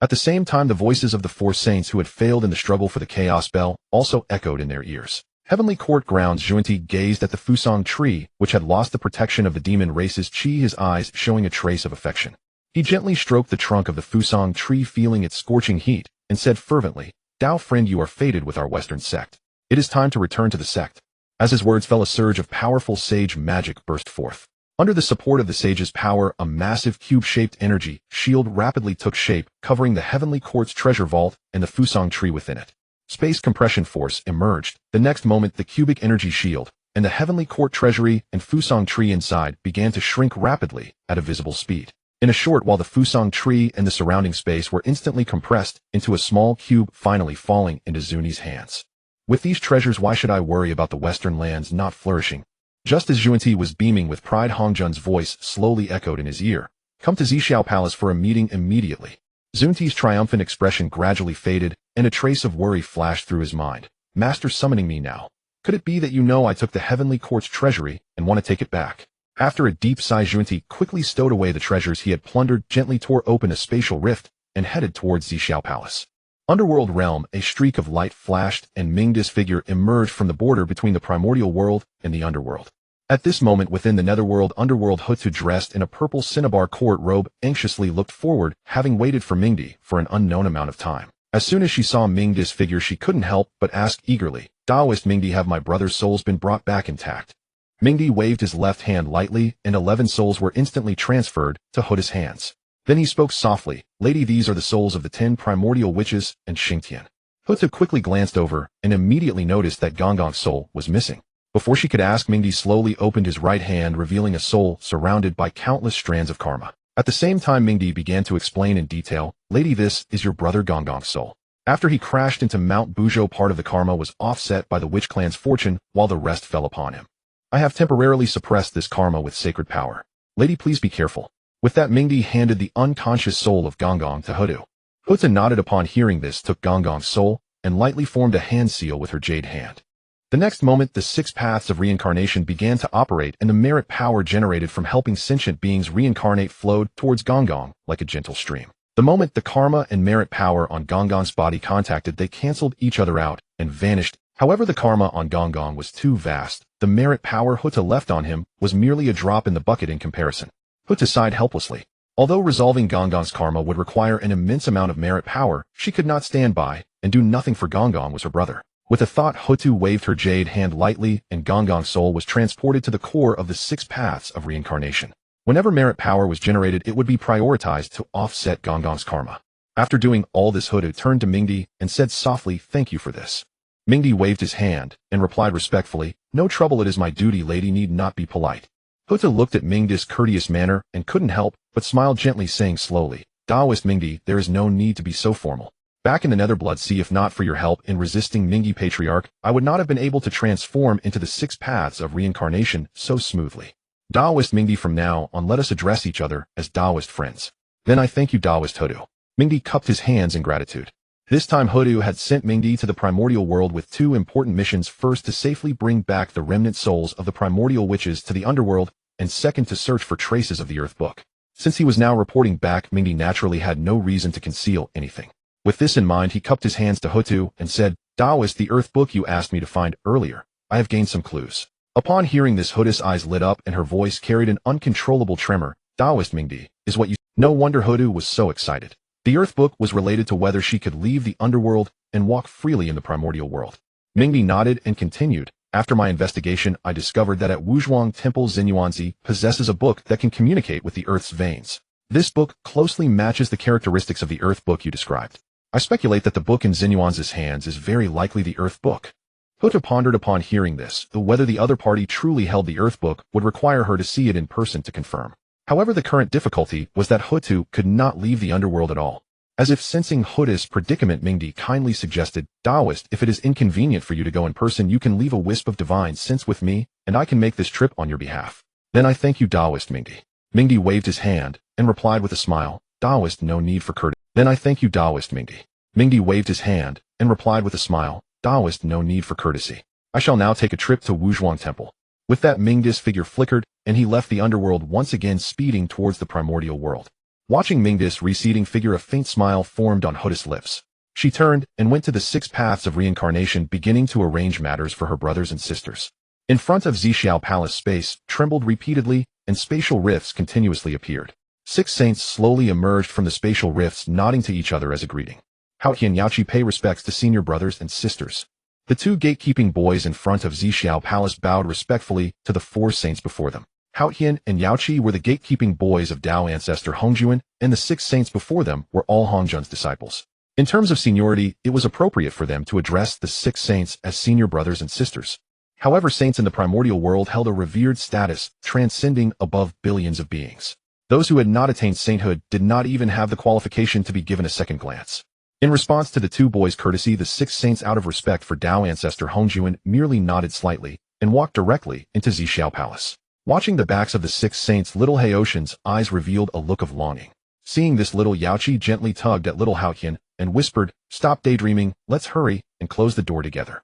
At the same time, the voices of the four saints who had failed in the struggle for the Chaos Bell also echoed in their ears. Heavenly Court grounds. Zhuanti gazed at the Fusang tree, which had lost the protection of the demon race's chi, his eyes showing a trace of affection. He gently stroked the trunk of the Fusang tree, feeling its scorching heat, and said fervently, Dao friend, you are fated with our Western sect. It is time to return to the sect. As his words fell, a surge of powerful sage magic burst forth. Under the support of the sage's power, a massive cube-shaped energy shield rapidly took shape, covering the Heavenly Court's treasure vault and the Fusang tree within it. Space compression force emerged. The next moment, the cubic energy shield and the Heavenly Court treasury and Fusang tree inside began to shrink rapidly at a visible speed. In a short while, the Fusang tree and the surrounding space were instantly compressed into a small cube, finally falling into Zuni's hands. With these treasures, why should I worry about the Western lands not flourishing? Just as Zhuanti was beaming with pride, Hongjun's voice slowly echoed in his ear. Come to Zhixiao Palace for a meeting immediately. Zhuanti's triumphant expression gradually faded, and a trace of worry flashed through his mind. Master summoning me now. Could it be that you know I took the Heavenly Court's treasury and want to take it back? After a deep sigh, Zhuanti quickly stowed away the treasures he had plundered, gently tore open a spatial rift, and headed towards Zhixiao Palace. Underworld realm, a streak of light flashed, and Minghe's figure emerged from the border between the primordial world and the underworld. At this moment, within the netherworld, underworld Hutu, dressed in a purple cinnabar court robe, anxiously looked forward, having waited for Minghe for an unknown amount of time. As soon as she saw Minghe's figure, she couldn't help but ask eagerly, Daoist Minghe, have my brother's souls been brought back intact? Minghe waved his left hand lightly, and 11 souls were instantly transferred to Hutu's hands. Then he spoke softly, Lady, these are the souls of the 10 primordial witches and Xingtian. Hutu quickly glanced over and immediately noticed that Gonggong's soul was missing. Before she could ask, Minghe slowly opened his right hand, revealing a soul surrounded by countless strands of karma. At the same time, Minghe began to explain in detail, Lady, this is your brother Gonggong's soul. After he crashed into Mount Buzhou, part of the karma was offset by the witch clan's fortune, while the rest fell upon him. I have temporarily suppressed this karma with sacred power. Lady, please be careful. With that, Minghe handed the unconscious soul of Gonggong to Hutu. Hutu nodded upon hearing this, took Gonggong's soul, and lightly formed a hand seal with her jade hand. The next moment, the 6 paths of reincarnation began to operate, and the merit power generated from helping sentient beings reincarnate flowed towards Gonggong like a gentle stream. The moment the karma and merit power on Gonggong's body contacted, they canceled each other out and vanished. However, the karma on Gonggong was too vast. The merit power Hutu left on him was merely a drop in the bucket in comparison. Hutu sighed helplessly. Although resolving Gonggong's karma would require an immense amount of merit power, she could not stand by and do nothing, for Gonggong was her brother. With a thought, Hutu waved her jade hand lightly, and Gonggong's soul was transported to the core of the 6 paths of reincarnation. Whenever merit power was generated, it would be prioritized to offset Gonggong's karma. After doing all this, Hutu turned to Minghe and said softly, Thank you for this. Minghe waved his hand and replied respectfully, No trouble, it is my duty, lady, need not be polite. Hutu looked at Minghe's courteous manner and couldn't help but smiled gently, saying slowly, Daoist Minghe, there is no need to be so formal. Back in the Netherblood Sea, if not for your help in resisting Minghe Patriarch, I would not have been able to transform into the 6 paths of reincarnation so smoothly. Daoist Minghe, from now on let us address each other as Daoist friends. Then I thank you, Daoist Hutu. Minghe cupped his hands in gratitude. This time Hutu had sent Minghe to the primordial world with 2 important missions: first, to safely bring back the remnant souls of the primordial witches to the underworld, and second, to search for traces of the Earth Book. Since he was now reporting back, Minghe naturally had no reason to conceal anything. With this in mind, he cupped his hands to Hutu and said, Daoist, the Earth Book you asked me to find earlier. I have gained some clues. Upon hearing this, Hutu's eyes lit up and her voice carried an uncontrollable tremor. Daoist Minghe, is what you... No wonder Hutu was so excited. The Earth Book was related to whether she could leave the underworld and walk freely in the primordial world. Minghe nodded and continued, After my investigation, I discovered that at Wuzhuang Temple Xinyuanzi possesses a book that can communicate with the Earth's veins. This book closely matches the characteristics of the Earth book you described. I speculate that the book in Xinyuan's hands is very likely the Earth book. Hutu pondered upon hearing this, though whether the other party truly held the Earth book would require her to see it in person to confirm. However, the current difficulty was that Hutu could not leave the underworld at all. As if sensing Hutu's predicament, Minghe kindly suggested, Taoist, if it is inconvenient for you to go in person, you can leave a wisp of divine sense with me, and I can make this trip on your behalf. Then I thank you, Taoist Minghe. Minghe waved his hand, and replied with a smile, Taoist, no need for courtesy. Then I thank you, Taoist Minghe. Minghe waved his hand, and replied with a smile, Taoist, no need for courtesy. I shall now take a trip to Wuzhuang Temple. With that, Minghe's figure flickered, and he left the underworld once again, speeding towards the primordial world. Watching Minghe's receding figure, a faint smile formed on Hutu's lips. She turned and went to the 6 paths of reincarnation, beginning to arrange matters for her brothers and sisters. In front of Zixiao Palace, space trembled repeatedly, and spatial rifts continuously appeared. 6 saints slowly emerged from the spatial rifts, nodding to each other as a greeting. Haotian and Yaoqi pay respects to senior brothers and sisters. The 2 gatekeeping boys in front of Zixiao Palace bowed respectfully to the 4 saints before them. Haotian and Yaoqi were the gatekeeping boys of Dao ancestor Hongjuan, and the 6 saints before them were all Hongjun's disciples. In terms of seniority, it was appropriate for them to address the 6 saints as senior brothers and sisters. However, saints in the primordial world held a revered status, transcending above billions of beings. Those who had not attained sainthood did not even have the qualification to be given a second glance. In response to the 2 boys' courtesy, the 6 saints, out of respect for Dao ancestor Hongjuan, merely nodded slightly and walked directly into Zixiao Palace. Watching the backs of the 6 saints, little Haotian's eyes revealed a look of longing. Seeing this, little Yaoqi gently tugged at little Haotian and whispered, Stop daydreaming, let's hurry and close the door together.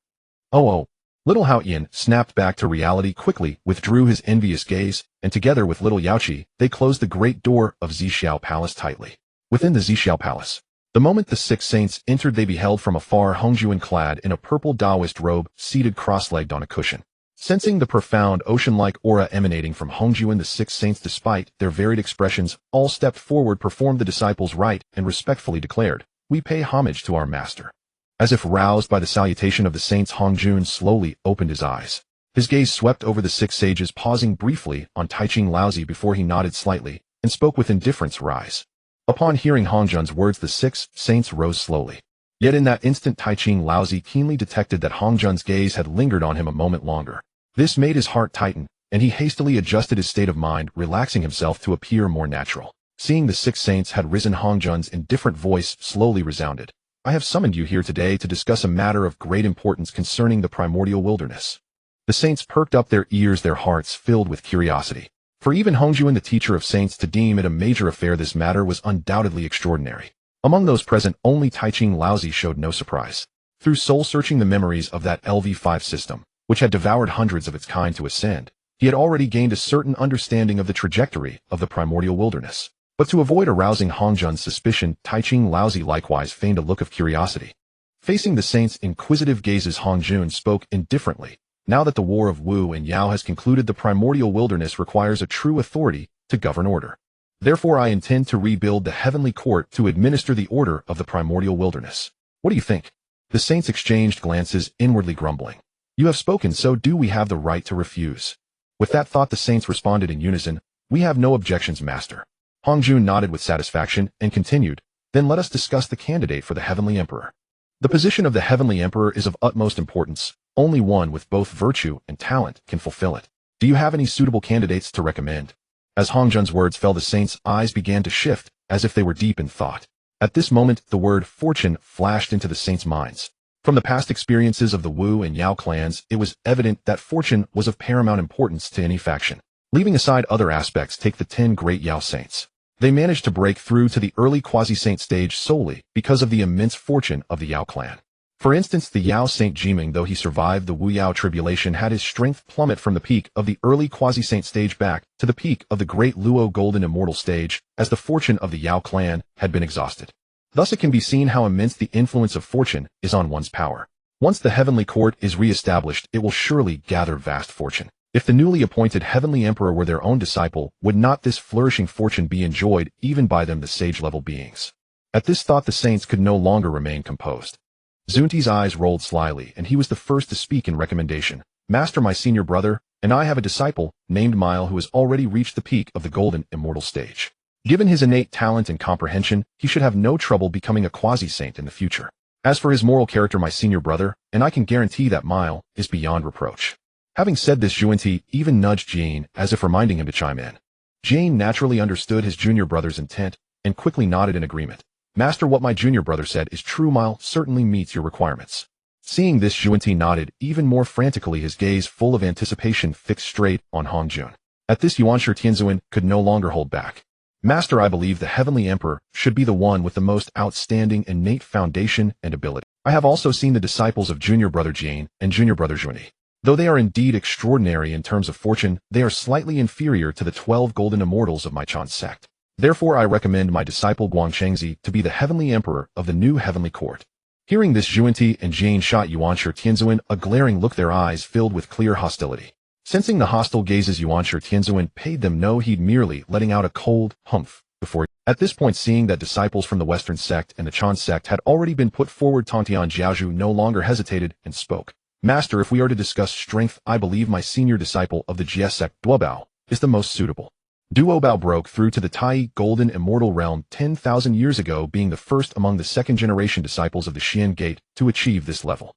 Oh. Little Haotian snapped back to reality quickly, withdrew his envious gaze, and together with little Yaoqi, they closed the great door of Zixiao Palace tightly. Within the Zixiao Palace, the moment the 6 saints entered, they beheld from afar Hongjuan clad in a purple Taoist robe, seated cross-legged on a cushion. Sensing the profound ocean-like aura emanating from Hongjuan, the 6 saints, despite their varied expressions, all stepped forward, performed the disciples' rite, and respectfully declared, We pay homage to our master. As if roused by the salutation of the saints, Hongjun slowly opened his eyes. His gaze swept over the 6 sages, pausing briefly on Taiching Laozi before he nodded slightly and spoke with indifference, Rise. Upon hearing Hongjun's words, the 6 saints rose slowly. Yet in that instant, Taiching Laozi keenly detected that Hongjun's gaze had lingered on him a moment longer. This made his heart tighten, and he hastily adjusted his state of mind, relaxing himself to appear more natural. Seeing the 6 saints had risen, Hongjun's indifferent voice slowly resounded. I have summoned you here today to discuss a matter of great importance concerning the primordial wilderness. The saints perked up their ears, their hearts filled with curiosity. For even Hongjuan, the teacher of saints, to deem it a major affair, this matter was undoubtedly extraordinary. Among those present, only Taiching Laozi showed no surprise. Through soul-searching the memories of that LV5 system, which had devoured hundreds of its kind to ascend, he had already gained a certain understanding of the trajectory of the primordial wilderness. But to avoid arousing Hongjun's suspicion, Taiching Laozi likewise feigned a look of curiosity. Facing the saints' inquisitive gazes, Hongjun spoke indifferently. Now that the war of Wu and Yao has concluded, the primordial wilderness requires a true authority to govern order. Therefore, I intend to rebuild the heavenly court to administer the order of the primordial wilderness. What do you think? The saints exchanged glances, inwardly grumbling. You have spoken, so do we have the right to refuse? With that thought, the saints responded in unison, We have no objections, master. Hongjun nodded with satisfaction and continued, Then let us discuss the candidate for the Heavenly Emperor. The position of the Heavenly Emperor is of utmost importance. Only one with both virtue and talent can fulfill it. Do you have any suitable candidates to recommend? As Hongjun's words fell, the saints' eyes began to shift, as if they were deep in thought. At this moment, the word fortune flashed into the saints' minds. From the past experiences of the Wu and Yao clans, it was evident that fortune was of paramount importance to any faction. Leaving aside other aspects, take the 10 great Yao saints. They managed to break through to the early quasi-saint stage solely because of the immense fortune of the Yao clan. For instance, the Yao Saint Jiming, though he survived the Wu Yao tribulation, had his strength plummet from the peak of the early quasi-saint stage back to the peak of the great Luo golden immortal stage, as the fortune of the Yao clan had been exhausted. Thus it can be seen how immense the influence of fortune is on one's power. Once the heavenly court is re-established, it will surely gather vast fortune. If the newly appointed heavenly emperor were their own disciple, would not this flourishing fortune be enjoyed even by them, the sage-level beings? At this thought, the saints could no longer remain composed. Zunti's eyes rolled slyly, and he was the first to speak in recommendation. Master, my senior brother, and I have a disciple named Mile who has already reached the peak of the golden immortal stage. Given his innate talent and comprehension, he should have no trouble becoming a quasi-saint in the future. As for his moral character, my senior brother, and I can guarantee that Mile, is beyond reproach. Having said this, Yuanti even nudged Jane as if reminding him to chime in. Jane naturally understood his junior brother's intent and quickly nodded in agreement. Master, what my junior brother said is true. Mile certainly meets your requirements. Seeing this, Yuanti nodded even more frantically, his gaze full of anticipation fixed straight on Hongjun. At this, Yuanshi Tianzuan could no longer hold back. Master, I believe the Heavenly Emperor should be the one with the most outstanding innate foundation and ability. I have also seen the disciples of junior brother Jane and junior brother Junie. Though they are indeed extraordinary in terms of fortune, they are slightly inferior to the 12 golden immortals of my Chan sect. Therefore, I recommend my disciple Guangchengzi to be the Heavenly Emperor of the new Heavenly Court. Hearing this, Yuanti and Jane shot Yuanshi Tianzuan a glaring look, their eyes filled with clear hostility. Sensing the hostile gazes, Yuanshi Tianzuan paid them no heed, merely letting out a cold humph before. At this point, seeing that disciples from the Western sect and the Chan sect had already been put forward, Tontian Jiaozhu no longer hesitated and spoke. Master, if we are to discuss strength, I believe my senior disciple of the Jie sect, Duobao, is the most suitable. Duobao broke through to the Tai Golden Immortal Realm 10,000 years ago, being the first among the second-generation disciples of the Xian Gate to achieve this level.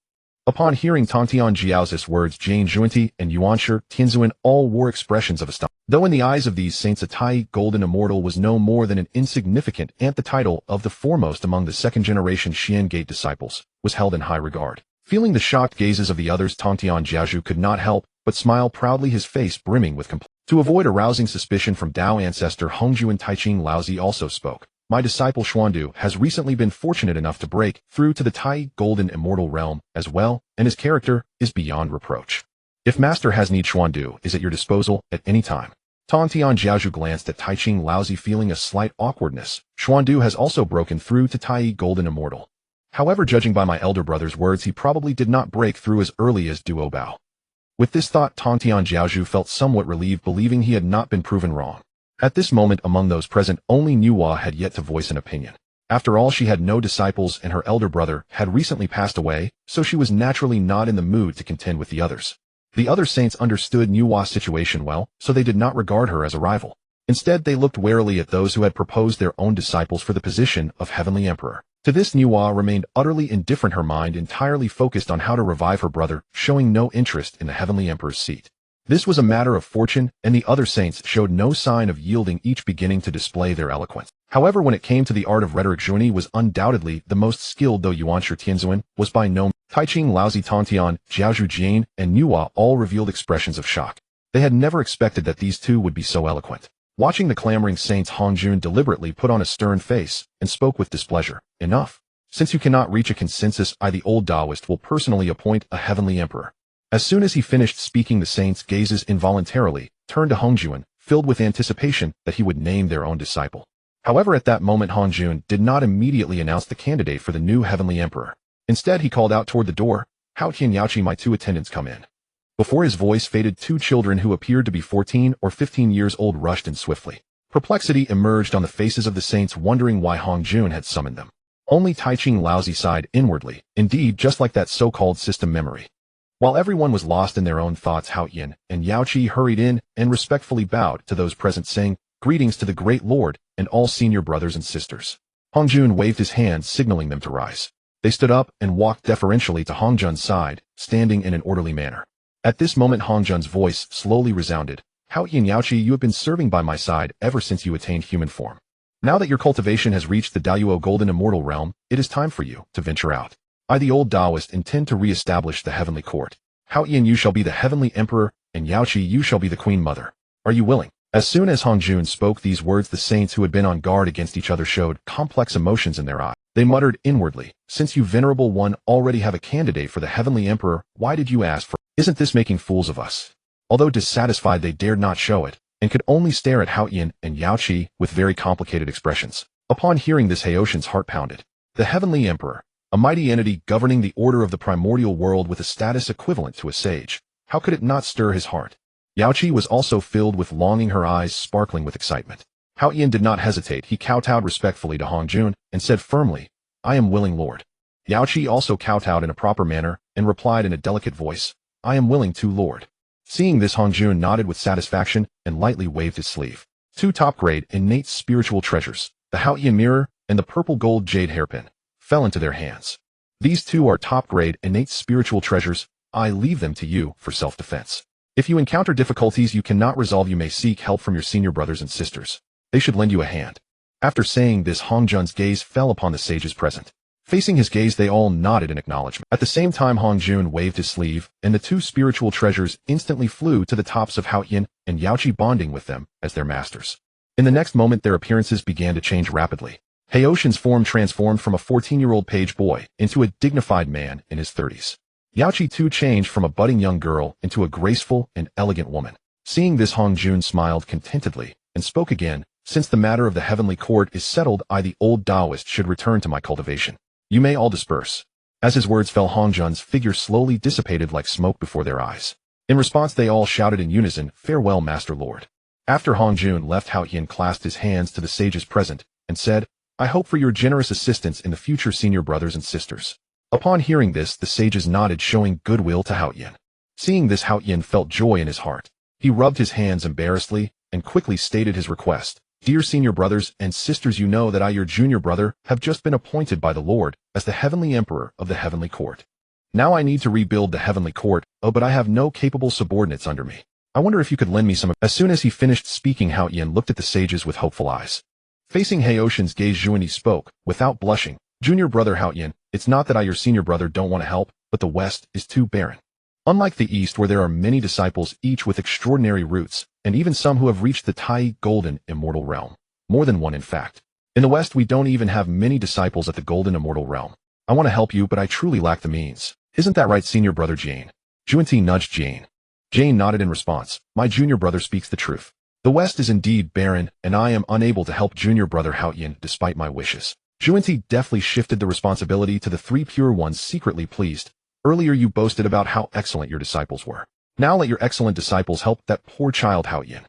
Upon hearing Tontian Jiao's words, Jane Juanti and Yuanshi Tianzuan all wore expressions of astonishment. Though in the eyes of these saints a Tai Golden Immortal was no more than an insignificant ant, the title of the foremost among the second-generation Xian Gate disciples was held in high regard. Feeling the shocked gazes of the others, Tontian Jiaozhu could not help but smile proudly, his face brimming with complaint. To avoid arousing suspicion from Dao ancestor Hongju and Taiching Laozi also spoke. My disciple Xuandu has recently been fortunate enough to break through to the Tai Golden Immortal Realm as well, and his character is beyond reproach. If Master has need, Xuandu is at your disposal at any time. Tontian Jiaozhu glanced at Taiching Laozi, feeling a slight awkwardness. Xuandu has also broken through to Tai Golden Immortal. However, judging by my elder brother's words, he probably did not break through as early as Duobao. With this thought, Tontian Jiaozhu felt somewhat relieved, believing he had not been proven wrong. At this moment, among those present, only Nuwa had yet to voice an opinion. After all, she had no disciples and her elder brother had recently passed away, so she was naturally not in the mood to contend with the others. The other saints understood Nuwa's situation well, so they did not regard her as a rival. Instead, they looked warily at those who had proposed their own disciples for the position of Heavenly Emperor. To this, Nuwa remained utterly indifferent, her mind entirely focused on how to revive her brother, showing no interest in the Heavenly Emperor's seat. This was a matter of fortune, and the other saints showed no sign of yielding, each beginning to display their eloquence. However, when it came to the art of rhetoric, Junie was undoubtedly the most skilled, though Yuanshi Tianzuan was by no means. Taiching Laozi, Tontian Jiaozhu, Jane, and Nuwa all revealed expressions of shock. They had never expected that these two would be so eloquent. Watching the clamoring saints, Hongjun deliberately put on a stern face and spoke with displeasure. Enough. Since you cannot reach a consensus, I, the old Taoist, will personally appoint a Heavenly Emperor. As soon as he finished speaking, the saints' gazes involuntarily turned to Hongjun, filled with anticipation that he would name their own disciple. However, at that moment, Hongjun did not immediately announce the candidate for the new Heavenly Emperor. Instead, he called out toward the door, "Hao Tian Yaoqi, my two attendants, come in." Before his voice faded, two children who appeared to be 14 or 15 years old rushed in swiftly. Perplexity emerged on the faces of the saints, wondering why Hongjun had summoned them. Only Taiching Laozi sighed inwardly, indeed just like that so-called system memory. While everyone was lost in their own thoughts, Hao Yin and Yaoqi hurried in and respectfully bowed to those present, saying, "Greetings to the great lord and all senior brothers and sisters." Hongjun waved his hand, signaling them to rise. They stood up and walked deferentially to Hongjun's side, standing in an orderly manner. At this moment, Hongjun's voice slowly resounded. "Hao Yin Yaoqi, you have been serving by my side ever since you attained human form. Now that your cultivation has reached the Daoyuo Golden Immortal Realm, it is time for you to venture out. I, the old Taoist, intend to re-establish the Heavenly Court. Hao Yin, you shall be the Heavenly Emperor, and Yaoqi, you shall be the Queen Mother. Are you willing?" As soon as Hongjun spoke these words, the saints who had been on guard against each other showed complex emotions in their eyes. They muttered inwardly, "Since you, Venerable One, already have a candidate for the Heavenly Emperor, why did you ask for? Isn't this making fools of us?" Although dissatisfied, they dared not show it, and could only stare at Hao Yin and Yaoqi with very complicated expressions. Upon hearing this, Haoshan's heart pounded. The Heavenly Emperor, a mighty entity governing the order of the primordial world with a status equivalent to a sage. How could it not stir his heart? Yaoqi was also filled with longing, her eyes sparkling with excitement. Hao Yin did not hesitate. He kowtowed respectfully to Hongjun and said firmly, "I am willing, Lord." Yaoqi also kowtowed in a proper manner and replied in a delicate voice, "I am willing too, Lord." Seeing this, Hongjun nodded with satisfaction and lightly waved his sleeve. Two top-grade innate spiritual treasures, the Haotian mirror and the purple gold jade hairpin, fell into their hands. These two are top-grade innate spiritual treasures. I leave them to you for self-defense. If you encounter difficulties you cannot resolve, you may seek help from your senior brothers and sisters. They should lend you a hand. After saying this, Hongjun's gaze fell upon the sages present. Facing his gaze, they all nodded in acknowledgement. At the same time, Hongjun waved his sleeve, and the two spiritual treasures instantly flew to the tops of Haotian and Yaoqi, bonding with them as their masters. In the next moment, their appearances began to change rapidly. Haotian's form transformed from a 14-year-old page boy into a dignified man in his 30s. Yaoqi too changed from a budding young girl into a graceful and elegant woman. Seeing this, Hongjun smiled contentedly and spoke again. Since the matter of the heavenly court is settled, I, the old Taoist, should return to my cultivation. You may all disperse. As his words fell, Hongjun's figure slowly dissipated like smoke before their eyes. In response, they all shouted in unison, "Farewell, Master Lord." After Hongjun left, Haotian clasped his hands to the sages present and said, "I hope for your generous assistance in the future, senior brothers and sisters." Upon hearing this, the sages nodded, showing goodwill to Haotian. Seeing this, Haotian felt joy in his heart. He rubbed his hands embarrassedly and quickly stated his request. "Dear senior brothers and sisters, you know that I, your junior brother, have just been appointed by the Lord as the Heavenly Emperor of the Heavenly Court. Now I need to rebuild the Heavenly Court, but I have no capable subordinates under me. I wonder if you could lend me some." As soon as he finished speaking, Haotian looked at the sages with hopeful eyes. Facing Haotian's gaze, Zhuanyi spoke, without blushing. "Junior brother Haotian, it's not that I, your senior brother, don't want to help, but the West is too barren. Unlike the East, where there are many disciples, each with extraordinary roots, and even some who have reached the Tai Golden Immortal Realm. More than one, in fact. In the West, we don't even have many disciples at the Golden Immortal Realm. I want to help you, but I truly lack the means. Isn't that right, senior brother Jane?" Zhuanyi nudged Jane. Jane nodded in response. "My junior brother speaks the truth. The West is indeed barren, and I am unable to help junior brother Haotian despite my wishes." Zhuanyi deftly shifted the responsibility to the three pure ones, secretly pleased. "Earlier you boasted about how excellent your disciples were. Now let your excellent disciples help that poor child Haotian."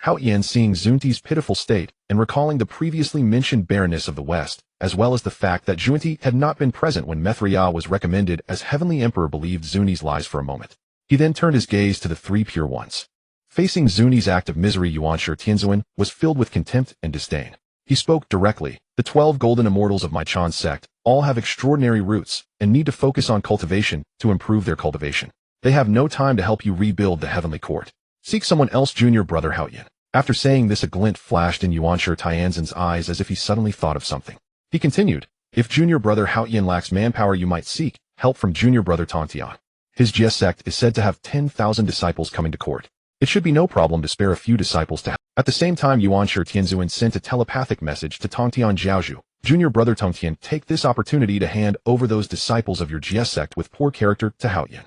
Haotian, seeing Zhuanyi's pitiful state and recalling the previously mentioned barrenness of the West, as well as the fact that Zhuanyi had not been present when Mithriya was recommended as Heavenly Emperor, believed Zhuanyi's lies for a moment. He then turned his gaze to the three pure ones. Facing Zhuanyi's act of misery, Yuanshi Tianzuan was filled with contempt and disdain. He spoke directly. "The 12 golden immortals of my Chan sect all have extraordinary roots and need to focus on cultivation to improve their cultivation. They have no time to help you rebuild the Heavenly Court. Seek someone else, junior brother Haotian." After saying this, a glint flashed in Yuanshi Tianzuan's eyes as if he suddenly thought of something. He continued, "If junior brother Haotian lacks manpower, you might seek help from junior brother Tongtian. His Jie sect is said to have 10,000 disciples coming to court. It should be no problem to spare a few disciples to help." At the same time, Yuanshi Tianzuan sent a telepathic message to Tongtian Jiaozhu. "Junior brother Tongtian, take this opportunity to hand over those disciples of your Jie sect with poor character to Haotian.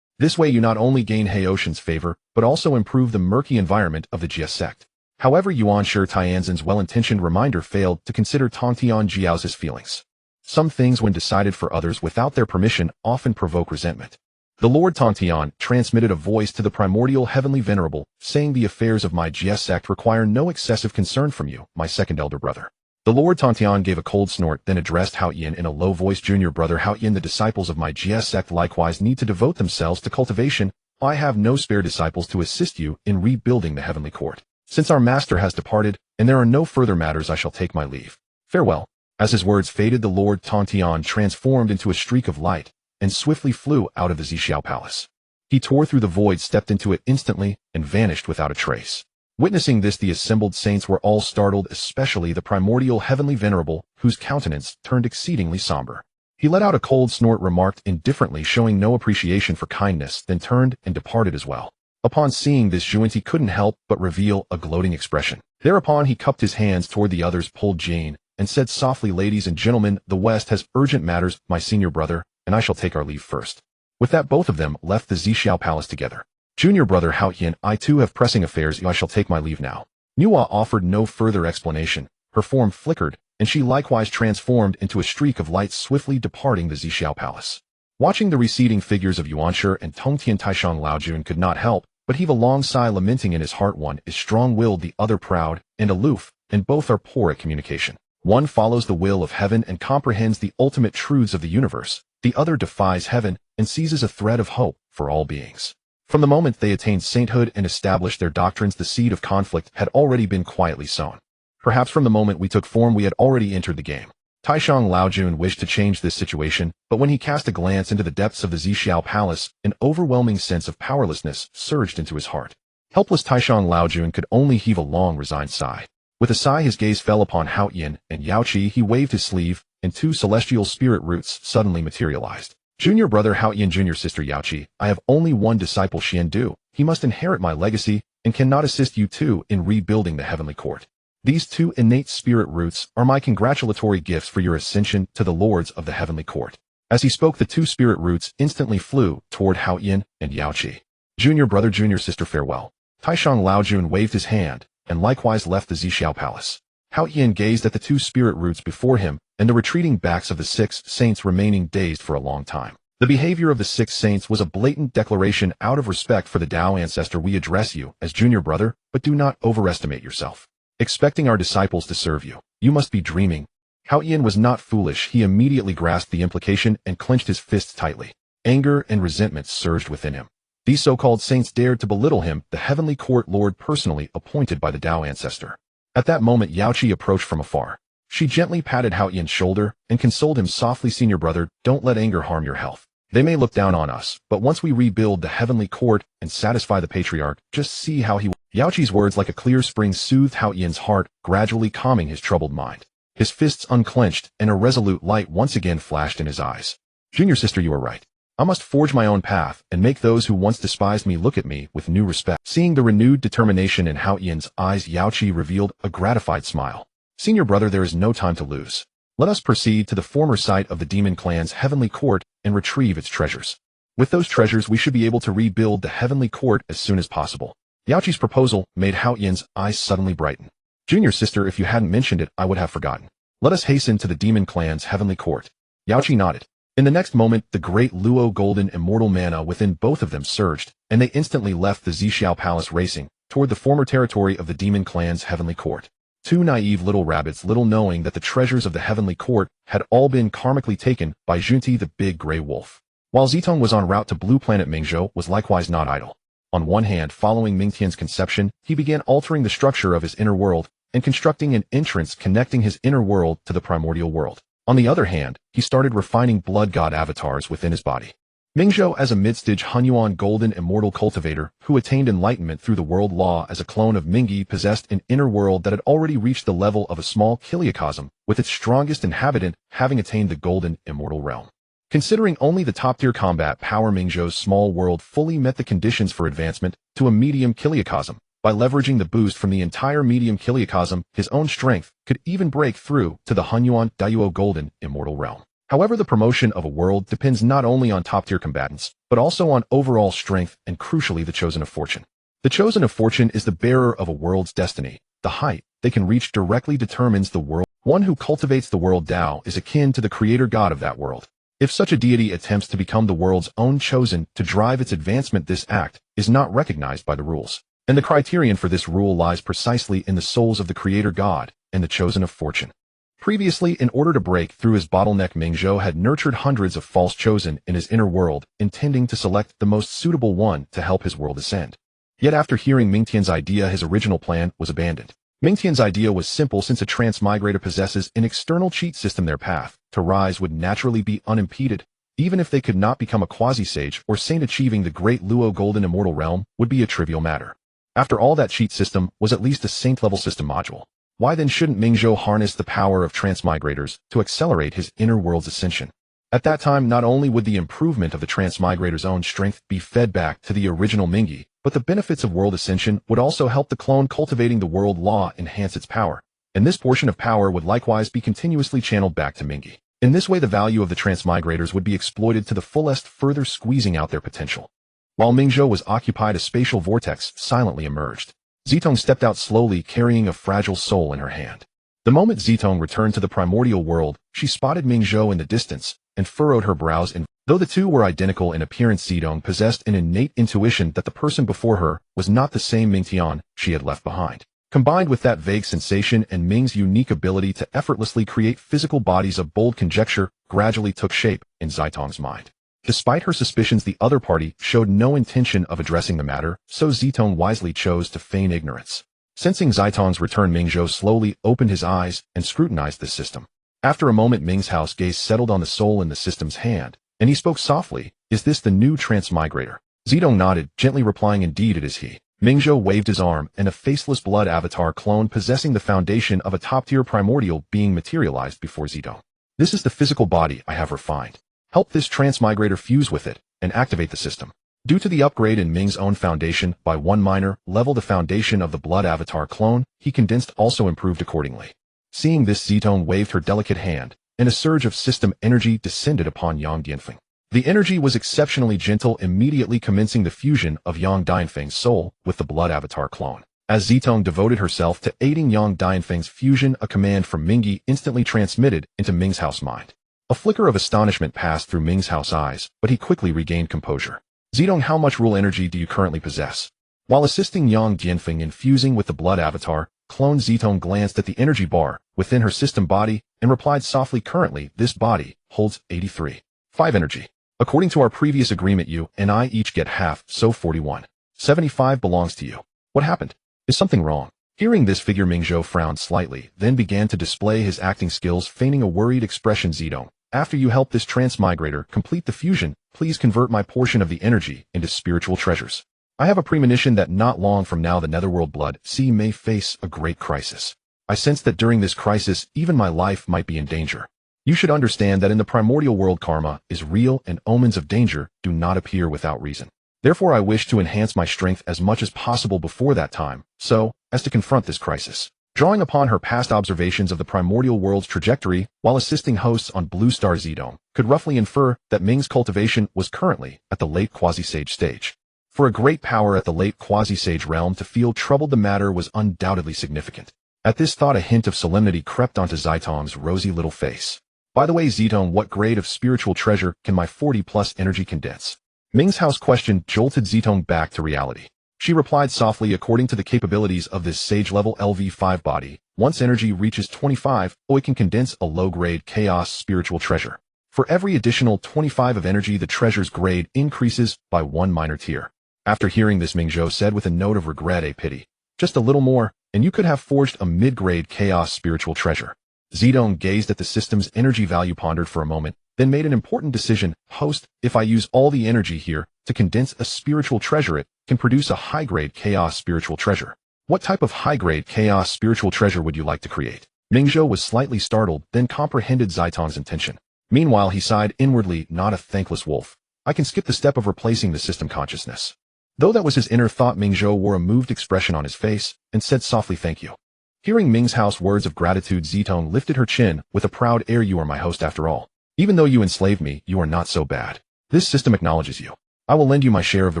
This way you not only gain Haotian's favor, but also improve the murky environment of the Jie sect." However, Yuanshi Tianzuan's well-intentioned reminder failed to consider Tongtian Jiaozhu's feelings. Some things, when decided for others without their permission, often provoke resentment. The Lord Tongtian transmitted a voice to the Primordial Heavenly Venerable, saying, "The affairs of my Jie sect require no excessive concern from you, my second elder brother." The Lord Tongtian gave a cold snort, then addressed Haotian in a low voice. "Junior brother Haotian, the disciples of my Jie sect likewise need to devote themselves to cultivation. I have no spare disciples to assist you in rebuilding the Heavenly Court. Since our master has departed, and there are no further matters, I shall take my leave. Farewell." As his words faded, the Lord Tongtian transformed into a streak of light and swiftly flew out of the Zixiao Palace. He tore through the void, stepped into it instantly, and vanished without a trace. Witnessing this, the assembled saints were all startled, especially the Primordial Heavenly Venerable, whose countenance turned exceedingly somber. He let out a cold snort, remarked indifferently, showing no appreciation for kindness, then turned and departed as well. Upon seeing this, Zhuanyi couldn't help but reveal a gloating expression. Thereupon he cupped his hands toward the others, pulled Jane, and said softly, "Ladies and gentlemen, the West has urgent matters, my senior brother, and I shall take our leave first." With that, both of them left the Zixiao Palace together. "Junior brother Haotian, I too have pressing affairs, I shall take my leave now." Nuwa offered no further explanation. Her form flickered, and she likewise transformed into a streak of light, swiftly departing the Zixiao Palace. Watching the receding figures of Yuanshi and Tongtian, Taishang Laojun could not help but heave a long sigh, lamenting in his heart, "One is strong-willed, the other proud and aloof, and both are poor at communication. One follows the will of heaven and comprehends the ultimate truths of the universe. The other defies heaven and seizes a thread of hope for all beings." From the moment they attained sainthood and established their doctrines, the seed of conflict had already been quietly sown. Perhaps from the moment we took form we had already entered the game. Taishang Laojun wished to change this situation, but when he cast a glance into the depths of the Zixiao Palace, an overwhelming sense of powerlessness surged into his heart. Helpless Taishang Laojun could only heave a long, resigned sigh. With a sigh his gaze fell upon Hao Yin and Yao Qi. He waved his sleeve, and two celestial spirit roots suddenly materialized. Junior brother Hao Yin, junior sister Yao Qi, I have only one disciple, Xian Du. He must inherit my legacy, and cannot assist you two in rebuilding the heavenly court. These two innate spirit roots are my congratulatory gifts for your ascension to the lords of the heavenly court. As he spoke, the two spirit roots instantly flew toward Hao Yin and Yao Qi. Junior brother, junior sister, farewell. Taishang Laojun waved his hand, and likewise left the Zixiao Palace. Hao Yin gazed at the two spirit roots before him, and the retreating backs of the 6 saints, remaining dazed for a long time. The behavior of the 6 saints was a blatant declaration out of respect for the Dao ancestor. We address you as junior brother, but do not overestimate yourself. Expecting our disciples to serve you, you must be dreaming. Hao Yin was not foolish. He immediately grasped the implication and clenched his fists tightly. Anger and resentment surged within him. These so-called saints dared to belittle him, the heavenly court lord personally appointed by the Dao ancestor. At that moment Yao Qi approached from afar. She gently patted Hao Yin's shoulder and consoled him softly. Senior brother, don't let anger harm your health. They may look down on us, but once we rebuild the heavenly court and satisfy the patriarch, just see how he will. Yao Qi's words like a clear spring soothed Hao Yin's heart, gradually calming his troubled mind. His fists unclenched, and a resolute light once again flashed in his eyes. Junior sister, you are right. I must forge my own path and make those who once despised me look at me with new respect. Seeing the renewed determination in Hao Yin's eyes, Yao Qi revealed a gratified smile. Senior brother, there is no time to lose. Let us proceed to the former site of the demon clan's heavenly court and retrieve its treasures. With those treasures we should be able to rebuild the heavenly court as soon as possible. Yao Qi's proposal made Hao Yin's eyes suddenly brighten. Junior sister, if you hadn't mentioned it, I would have forgotten. Let us hasten to the demon clan's heavenly court. Yao Qi nodded. In the next moment, the great Luo golden immortal mana within both of them surged, and they instantly left the Zixiao Palace, racing toward the former territory of the demon clan's heavenly court. Two naive little rabbits, little knowing that the treasures of the heavenly court had all been karmically taken by Junti the big gray wolf. While Zitong was en route to blue planet, Minghe was likewise not idle. On one hand, following Mingtian's conception, he began altering the structure of his inner world and constructing an entrance connecting his inner world to the primordial world. On the other hand, he started refining blood god avatars within his body. Minghe, as a mid-stage Hunyuan golden immortal cultivator who attained enlightenment through the world law as a clone of Minghe, possessed an inner world that had already reached the level of a small kiliacosm, with its strongest inhabitant having attained the golden immortal realm. Considering only the top-tier combat power, Minghe's small world fully met the conditions for advancement to a medium kiliacosm. By leveraging the boost from the entire medium kiliacosm, his own strength could even break through to the Hunyuan Dayuo golden immortal realm. However, the promotion of a world depends not only on top-tier combatants, but also on overall strength and, crucially, the Chosen of Fortune. The Chosen of Fortune is the bearer of a world's destiny. The height they can reach directly determines the world. One who cultivates the world Dao is akin to the creator god of that world. If such a deity attempts to become the world's own chosen to drive its advancement, this act is not recognized by the rules. And the criterion for this rule lies precisely in the souls of the creator god and the Chosen of Fortune. Previously, in order to break through his bottleneck, Minghe had nurtured hundreds of false chosen in his inner world, intending to select the most suitable one to help his world ascend. Yet after hearing Mingtian's idea, his original plan was abandoned. Mingtian's idea was simple. Since a transmigrator possesses an external cheat system, their path to rise would naturally be unimpeded. Even if they could not become a quasi-sage or saint, achieving the great Luo golden immortal realm would be a trivial matter. After all, that cheat system was at least a saint-level system module. Why then shouldn't Minghe harness the power of transmigrators to accelerate his inner world's ascension? At that time, not only would the improvement of the transmigrator's own strength be fed back to the original Minghe, but the benefits of world ascension would also help the clone cultivating the world law enhance its power, and this portion of power would likewise be continuously channeled back to Minghe. In this way, the value of the transmigrators would be exploited to the fullest, further squeezing out their potential. While Minghe was occupied, a spatial vortex silently emerged. Zitong stepped out slowly, carrying a fragile soul in her hand. The moment Zitong returned to the primordial world, she spotted Minghe in the distance and furrowed her brows. Though the two were identical in appearance, Zitong possessed an innate intuition that the person before her was not the same Mingtian she had left behind. Combined with that vague sensation and Ming's unique ability to effortlessly create physical bodies, a bold conjecture gradually took shape in Zitong's mind. Despite her suspicions, the other party showed no intention of addressing the matter, so Zitong wisely chose to feign ignorance. Sensing Zitong's return, Minghe slowly opened his eyes and scrutinized the system. After a moment, Ming's gaze settled on the soul in the system's hand, and he spoke softly, "Is this the new Transmigrator?" Zitong nodded, gently replying, "Indeed it is he." Minghe waved his arm, and a faceless blood avatar clone possessing the foundation of a top-tier primordial being materialized before Zitong. "This is the physical body I have refined. Help this Transmigrator fuse with it and activate the system." Due to the upgrade in Ming's own foundation by one minor level, the foundation of the blood avatar clone he condensed also improved accordingly. Seeing this, Zitong waved her delicate hand, and a surge of system energy descended upon Yang Dianfeng. The energy was exceptionally gentle, immediately commencing the fusion of Yang Dianfeng's soul with the blood avatar clone. As Zitong devoted herself to aiding Yang Dianfeng's fusion, a command from Minghe instantly transmitted into Ming's mind. A flicker of astonishment passed through Ming's eyes, but he quickly regained composure. "Zitong, how much rule energy do you currently possess?" While assisting Yang Dianfeng in fusing with the blood avatar clone, Zitong glanced at the energy bar within her system body and replied softly, "Currently, this body holds 83.5 energy. According to our previous agreement, you and I each get half, so 41.75 belongs to you. What happened? Is something wrong?" Hearing this figure, Minghe frowned slightly, then began to display his acting skills, feigning a worried expression. "Zitong, after you help this Transmigrator complete the fusion, please convert my portion of the energy into spiritual treasures. I have a premonition that not long from now the Netherworld Blood Sea may face a great crisis. I sense that during this crisis, even my life might be in danger. You should understand that in the primordial world, karma is real and omens of danger do not appear without reason. Therefore, I wish to enhance my strength as much as possible before that time, so as to confront this crisis." Drawing upon her past observations of the primordial world's trajectory while assisting hosts on Blue Star, Zitong could roughly infer that Ming's cultivation was currently at the late quasi-sage stage. For a great power at the late quasi-sage realm to feel troubled, the matter was undoubtedly significant. At this thought, a hint of solemnity crept onto Zitong's rosy little face. "By the way, Zitong, what grade of spiritual treasure can my 40+ energy condense?" Ming's question jolted Zitong back to reality. She replied softly, "According to the capabilities of this sage-level LV5 body, once energy reaches 25, it can condense a low-grade chaos spiritual treasure. For every additional 25 of energy, the treasure's grade increases by one minor tier." After hearing this, Minghe said with a note of regret, "A pity. Just a little more, and you could have forged a mid-grade chaos spiritual treasure." Zitong gazed at the system's energy value, pondered for a moment, then made an important decision. "Host, if I use all the energy here to condense a spiritual treasure, it can produce a high-grade chaos spiritual treasure. What type of high-grade chaos spiritual treasure would you like to create?" Minghe was slightly startled, then comprehended Zitong's intention. Meanwhile, he sighed inwardly, "Not a thankless wolf. I can skip the step of replacing the system consciousness." Though that was his inner thought, Minghe wore a moved expression on his face and said softly, "Thank you." Hearing Ming's words of gratitude, Zitong lifted her chin with a proud air. "You are my host after all. Even though you enslaved me, you are not so bad. This system acknowledges you. I will lend you my share of the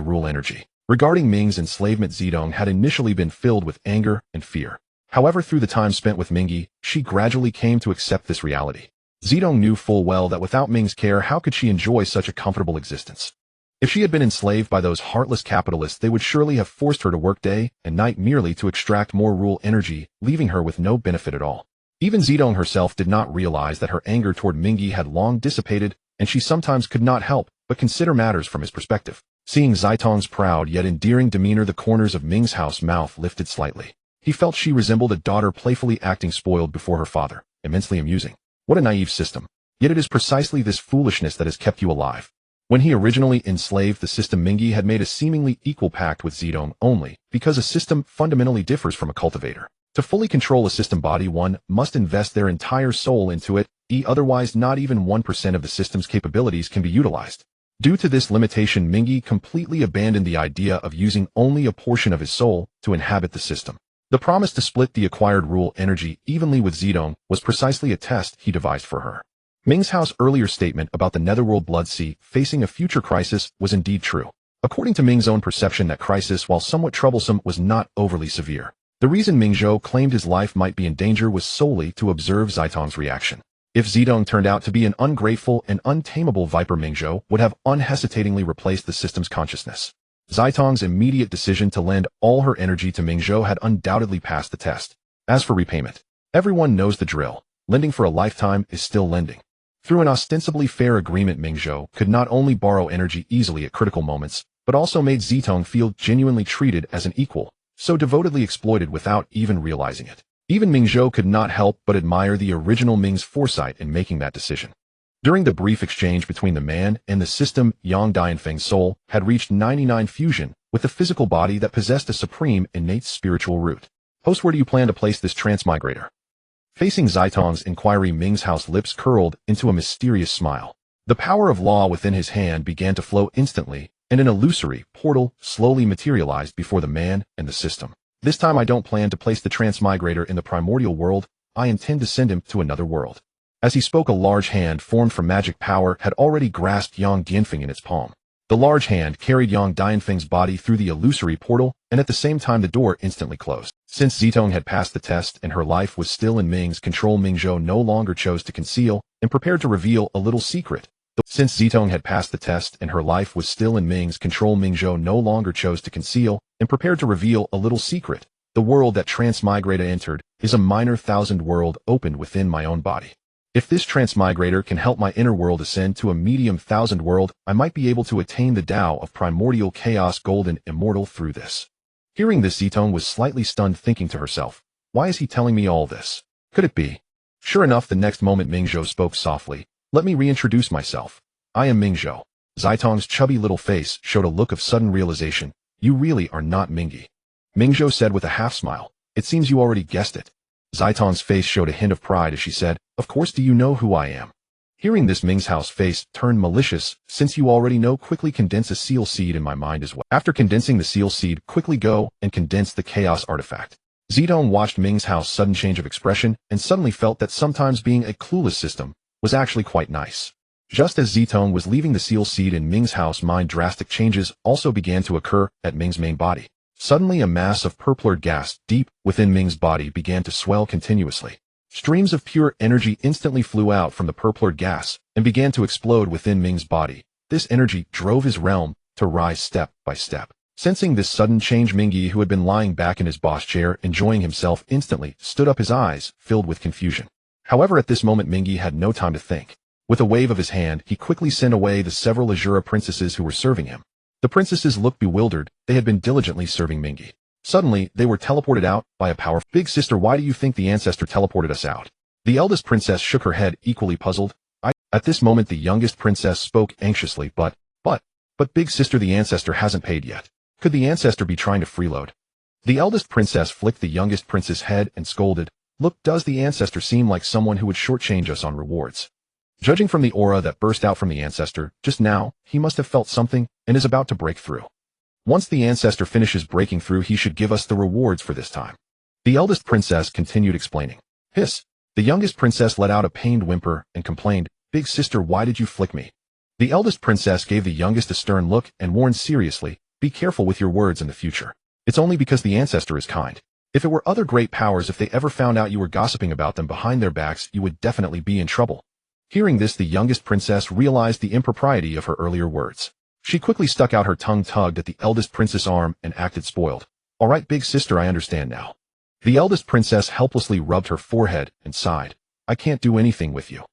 rule energy." Regarding Ming's enslavement, Zitong had initially been filled with anger and fear. However, through the time spent with Minghe, she gradually came to accept this reality. Zitong knew full well that without Ming's care, how could she enjoy such a comfortable existence? If she had been enslaved by those heartless capitalists, they would surely have forced her to work day and night merely to extract more rule energy, leaving her with no benefit at all. Even Zitong herself did not realize that her anger toward Minghe had long dissipated, and she sometimes could not help but consider matters from his perspective. Seeing Zitong's proud yet endearing demeanor, the corners of Ming's mouth lifted slightly. He felt she resembled a daughter playfully acting spoiled before her father. Immensely amusing. What a naive system. Yet it is precisely this foolishness that has kept you alive. When he originally enslaved the system, Minghe had made a seemingly equal pact with Zitong only because a system fundamentally differs from a cultivator. To fully control a system body, one must invest their entire soul into it, otherwise not even 1% of the system's capabilities can be utilized. Due to this limitation, Minghe completely abandoned the idea of using only a portion of his soul to inhabit the system. The promise to split the acquired rule energy evenly with Zitong was precisely a test he devised for her. Ming's earlier statement about the Netherworld Blood Sea facing a future crisis was indeed true. According to Ming's own perception, that crisis, while somewhat troublesome, was not overly severe. The reason Minghe claimed his life might be in danger was solely to observe Zitong's reaction. If Zitong turned out to be an ungrateful and untamable viper, Minghe would have unhesitatingly replaced the system's consciousness. Zitong's immediate decision to lend all her energy to Minghe had undoubtedly passed the test. As for repayment, everyone knows the drill. Lending for a lifetime is still lending. Through an ostensibly fair agreement, Minghe could not only borrow energy easily at critical moments, but also made Zitong feel genuinely treated as an equal, so devotedly exploited without even realizing it. Even Minghe could not help but admire the original Ming's foresight in making that decision. During the brief exchange between the man and the system, Yang Dianfeng's soul had reached 99 fusion with a physical body that possessed a supreme innate spiritual root. Host, where do you plan to place this transmigrator? Facing Zitong's inquiry, Ming's house lips curled into a mysterious smile. The power of law within his hand began to flow instantly, and an illusory portal slowly materialized before the man and the system. This time I don't plan to place the transmigrator in the primordial world, I intend to send him to another world. As he spoke, a large hand formed from magic power had already grasped Yang Dianfeng in its palm. The large hand carried Yang Dianfeng's body through the illusory portal, and at the same time the door instantly closed. Since Zitong had passed the test and her life was still in Ming's control, Minghe no longer chose to conceal and prepared to reveal a little secret. Since Zitong had passed the test and her life was still in Ming's control, Minghe no longer chose to conceal and prepared to reveal a little secret. The world that Transmigrated entered is a minor thousand world opened within my own body. If this transmigrator can help my inner world ascend to a medium thousand world, I might be able to attain the Tao of primordial chaos, golden immortal through this. Hearing this, Zitong was slightly stunned, thinking to herself, why is he telling me all this? Could it be? Sure enough, the next moment Minghe spoke softly. Let me reintroduce myself. I am Minghe. Zitong's chubby little face showed a look of sudden realization. You really are not Minghe. Minghe said with a half smile. It seems you already guessed it. Zitong's face showed a hint of pride as she said, of course, do you know who I am? Hearing this, Ming's house face turned malicious. Since you already know, quickly condense a seal seed in my mind as well. After condensing the seal seed, quickly go and condense the chaos artifact. Zitong watched Ming's house sudden change of expression and suddenly felt that sometimes being a clueless system was actually quite nice. Just as Zitong was leaving the seal seed in Ming's house mind, drastic changes also began to occur at Ming's main body. Suddenly a mass of purpler gas deep within Ming's body began to swell continuously. Streams of pure energy instantly flew out from the purpler gas and began to explode within Ming's body. This energy drove his realm to rise step by step. Sensing this sudden change, Minghe, who had been lying back in his boss chair enjoying himself, instantly stood up, his eyes filled with confusion. However, at this moment Minghe had no time to think. With a wave of his hand, he quickly sent away the several Azura princesses who were serving him. The princesses looked bewildered. They had been diligently serving Minghe. Suddenly, they were teleported out by a powerful big sister. Why do you think the ancestor teleported us out? The eldest princess shook her head, equally puzzled. At this moment, the youngest princess spoke anxiously, but big sister, the ancestor hasn't paid yet. Could the ancestor be trying to freeload? The eldest princess flicked the youngest prince's head and scolded. Look, does the ancestor seem like someone who would shortchange us on rewards? Judging from the aura that burst out from the ancestor just now, he must have felt something and is about to break through. Once the ancestor finishes breaking through, he should give us the rewards for this time. The eldest princess continued explaining. Hiss. The youngest princess let out a pained whimper and complained, Big sister, why did you flick me? The eldest princess gave the youngest a stern look and warned seriously, be careful with your words in the future. It's only because the ancestor is kind. If it were other great powers, if they ever found out you were gossiping about them behind their backs, you would definitely be in trouble. Hearing this, the youngest princess realized the impropriety of her earlier words. She quickly stuck out her tongue, tugged at the eldest princess' arm, and acted spoiled. All right, big sister, I understand now. The eldest princess helplessly rubbed her forehead and sighed. I can't do anything with you.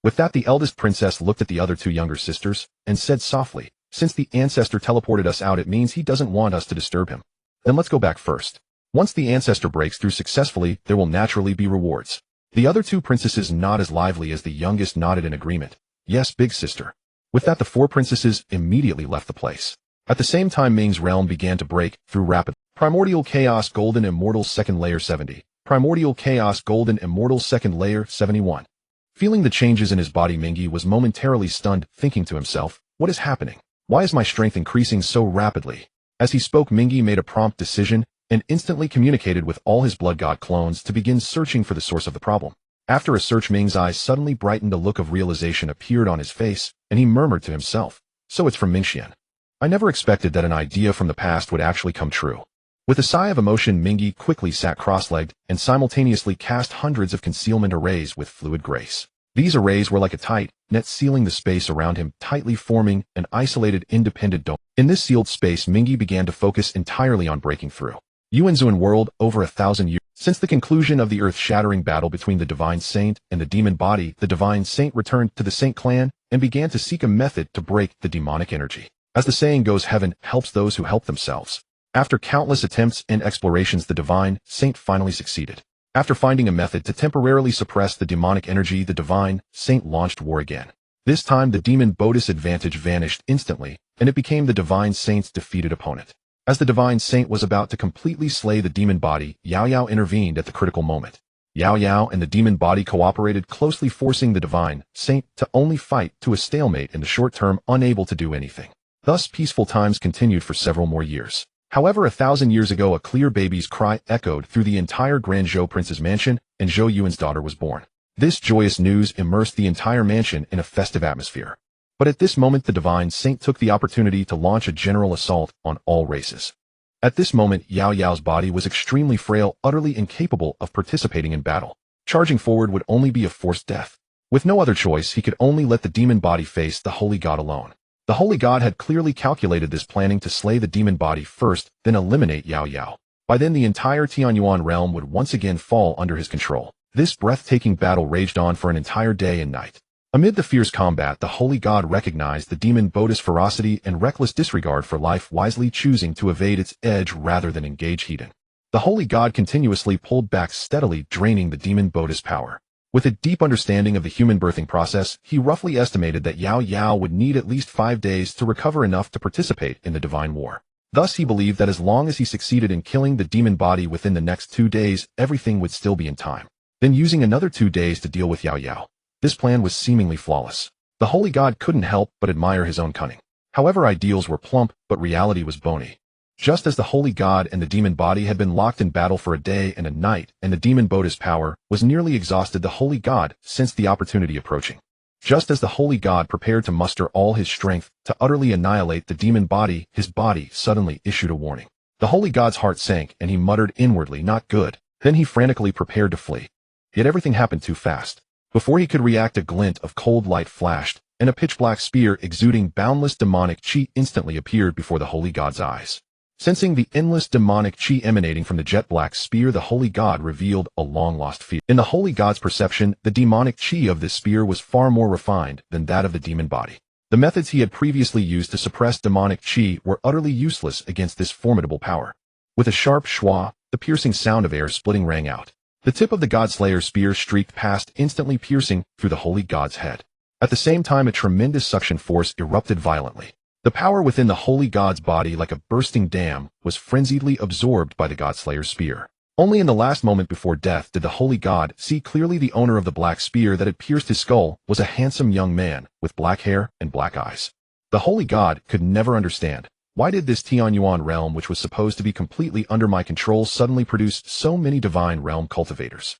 With that, the eldest princess looked at the other two younger sisters and said softly, since the ancestor teleported us out, it means he doesn't want us to disturb him. Then let's go back first. Once the ancestor breaks through successfully, there will naturally be rewards. The other two princesses not as lively as the youngest nodded in agreement. Yes, big sister. With that, the four princesses immediately left the place. At the same time, Ming's realm began to break through rapidly. Primordial Chaos Golden Immortal Second Layer 70. Primordial Chaos Golden Immortal Second Layer 71. Feeling the changes in his body, Minghe was momentarily stunned, thinking to himself, what is happening? Why is my strength increasing so rapidly? As he spoke, Minghe made a prompt decision and instantly communicated with all his blood god clones to begin searching for the source of the problem. After a search, Ming's eyes suddenly brightened, a look of realization appeared on his face, and he murmured to himself, so it's from Mingxian. I never expected that an idea from the past would actually come true. With a sigh of emotion, Minghe quickly sat cross-legged and simultaneously cast hundreds of concealment arrays with fluid grace. These arrays were like a tight net sealing the space around him, tightly forming an isolated independent dome. In this sealed space, Minghe began to focus entirely on breaking through. Yuanzuan world, over 1,000 years. Since the conclusion of the earth-shattering battle between the Divine Saint and the demon body, the Divine Saint returned to the Saint clan and began to seek a method to break the demonic energy. As the saying goes, heaven helps those who help themselves. After countless attempts and explorations, the Divine Saint finally succeeded. After finding a method to temporarily suppress the demonic energy, the Divine Saint launched war again. This time, the demon Bodhi's advantage vanished instantly, and it became the Divine Saint's defeated opponent. As the Divine Saint was about to completely slay the demon body, Yao Yao intervened at the critical moment. Yao Yao and the demon body cooperated closely, forcing the Divine Saint to only fight to a stalemate in the short term, unable to do anything. Thus, peaceful times continued for several more years. However, 1,000 years ago, a clear baby's cry echoed through the entire Grand Zhou Prince's mansion, and Zhou Yuan's daughter was born. This joyous news immersed the entire mansion in a festive atmosphere. But at this moment, the Divine Saint took the opportunity to launch a general assault on all races. At this moment, Yao Yao's body was extremely frail, utterly incapable of participating in battle. Charging forward would only be a forced death. With no other choice, he could only let the demon body face the Holy God alone. The Holy God had clearly calculated this, planning to slay the demon body first, then eliminate Yao Yao. By then, the entire Tianyuan realm would once again fall under his control. This breathtaking battle raged on for an entire day and night. Amid the fierce combat, the Holy God recognized the demon Bodhi's ferocity and reckless disregard for life, wisely choosing to evade its edge rather than engage heat-in. The Holy God continuously pulled back, steadily draining the demon Bodhi's power. With a deep understanding of the human birthing process, he roughly estimated that Yao Yao would need at least 5 days to recover enough to participate in the divine war. Thus, he believed that as long as he succeeded in killing the demon body within the next 2 days, everything would still be in time. Then, using another 2 days to deal with Yao Yao. This plan was seemingly flawless. The Holy God couldn't help but admire his own cunning. However, ideals were plump, but reality was bony. Just as the Holy God and the demon body had been locked in battle for a day and a night, and the demon Bodhi's power was nearly exhausted, the Holy God sensed the opportunity approaching. Just as the Holy God prepared to muster all his strength to utterly annihilate the demon body, his body suddenly issued a warning. The Holy God's heart sank, and he muttered inwardly, "Not good." Then he frantically prepared to flee. Yet everything happened too fast. Before he could react, a glint of cold light flashed, and a pitch-black spear exuding boundless demonic chi instantly appeared before the Holy God's eyes. Sensing the endless demonic chi emanating from the jet-black spear, the Holy God revealed a long-lost fear. In the Holy God's perception, the demonic chi of this spear was far more refined than that of the demon body. The methods he had previously used to suppress demonic chi were utterly useless against this formidable power. With a sharp schwa, the piercing sound of air splitting rang out. The tip of the Godslayer's spear streaked past, instantly piercing through the Holy God's head. At the same time, a tremendous suction force erupted violently. The power within the Holy God's body, like a bursting dam, was frenziedly absorbed by the Godslayer's spear. Only in the last moment before death did the Holy God see clearly the owner of the black spear that had pierced his skull was a handsome young man with black hair and black eyes. The Holy God could never understand. Why did this Tianyuan realm, which was supposed to be completely under my control, suddenly produce so many divine realm cultivators?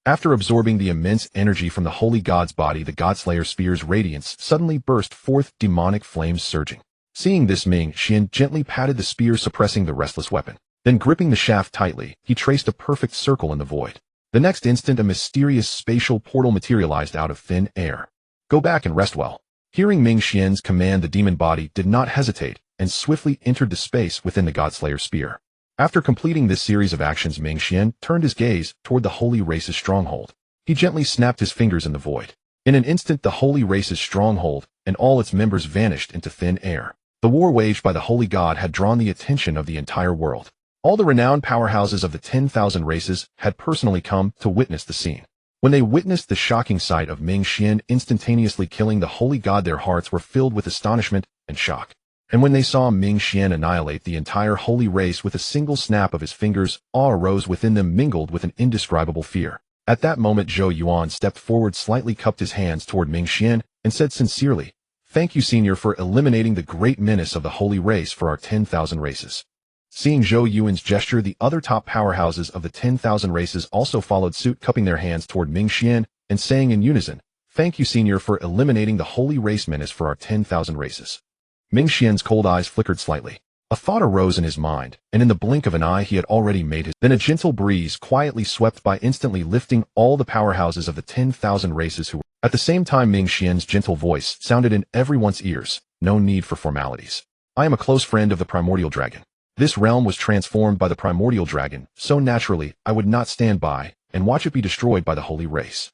After absorbing the immense energy from the Holy God's body, the Godslayer spear's radiance suddenly burst forth, demonic flames surging. Seeing this, Minghe gently patted the spear, suppressing the restless weapon. Then, gripping the shaft tightly, he traced a perfect circle in the void. The next instant, a mysterious spatial portal materialized out of thin air. "Go back and rest well." Hearing Minghe's command, the demon body did not hesitate and swiftly entered the space within the Godslayer spear. After completing this series of actions, Minghe turned his gaze toward the holy race's stronghold. He gently snapped his fingers in the void. In an instant, the holy race's stronghold and all its members vanished into thin air. The war waged by the Holy God had drawn the attention of the entire world. All the renowned powerhouses of the 10,000 races had personally come to witness the scene. When they witnessed the shocking sight of Minghe instantaneously killing the Holy God, their hearts were filled with astonishment and shock. And when they saw Minghe annihilate the entire holy race with a single snap of his fingers, awe arose within them, mingled with an indescribable fear. At that moment, Zhou Yuan stepped forward, slightly cupped his hands toward Minghe, and said sincerely, "Thank you, Senior, for eliminating the great menace of the holy race for our 10,000 races." Seeing Zhou Yuan's gesture, the other top powerhouses of the 10,000 races also followed suit, cupping their hands toward Minghe and saying in unison, "Thank you, Senior, for eliminating the holy race menace for our 10,000 races." Minghe's cold eyes flickered slightly. A thought arose in his mind, and in the blink of an eye he had already made his. Then a gentle breeze quietly swept by, instantly lifting all the powerhouses of the 10,000 races who were. At the same time, Minghe's gentle voice sounded in everyone's ears. "No need for formalities. I am a close friend of the Primordial Dragon. This realm was transformed by the primordial dragon, so naturally I would not stand by and watch it be destroyed by the holy race.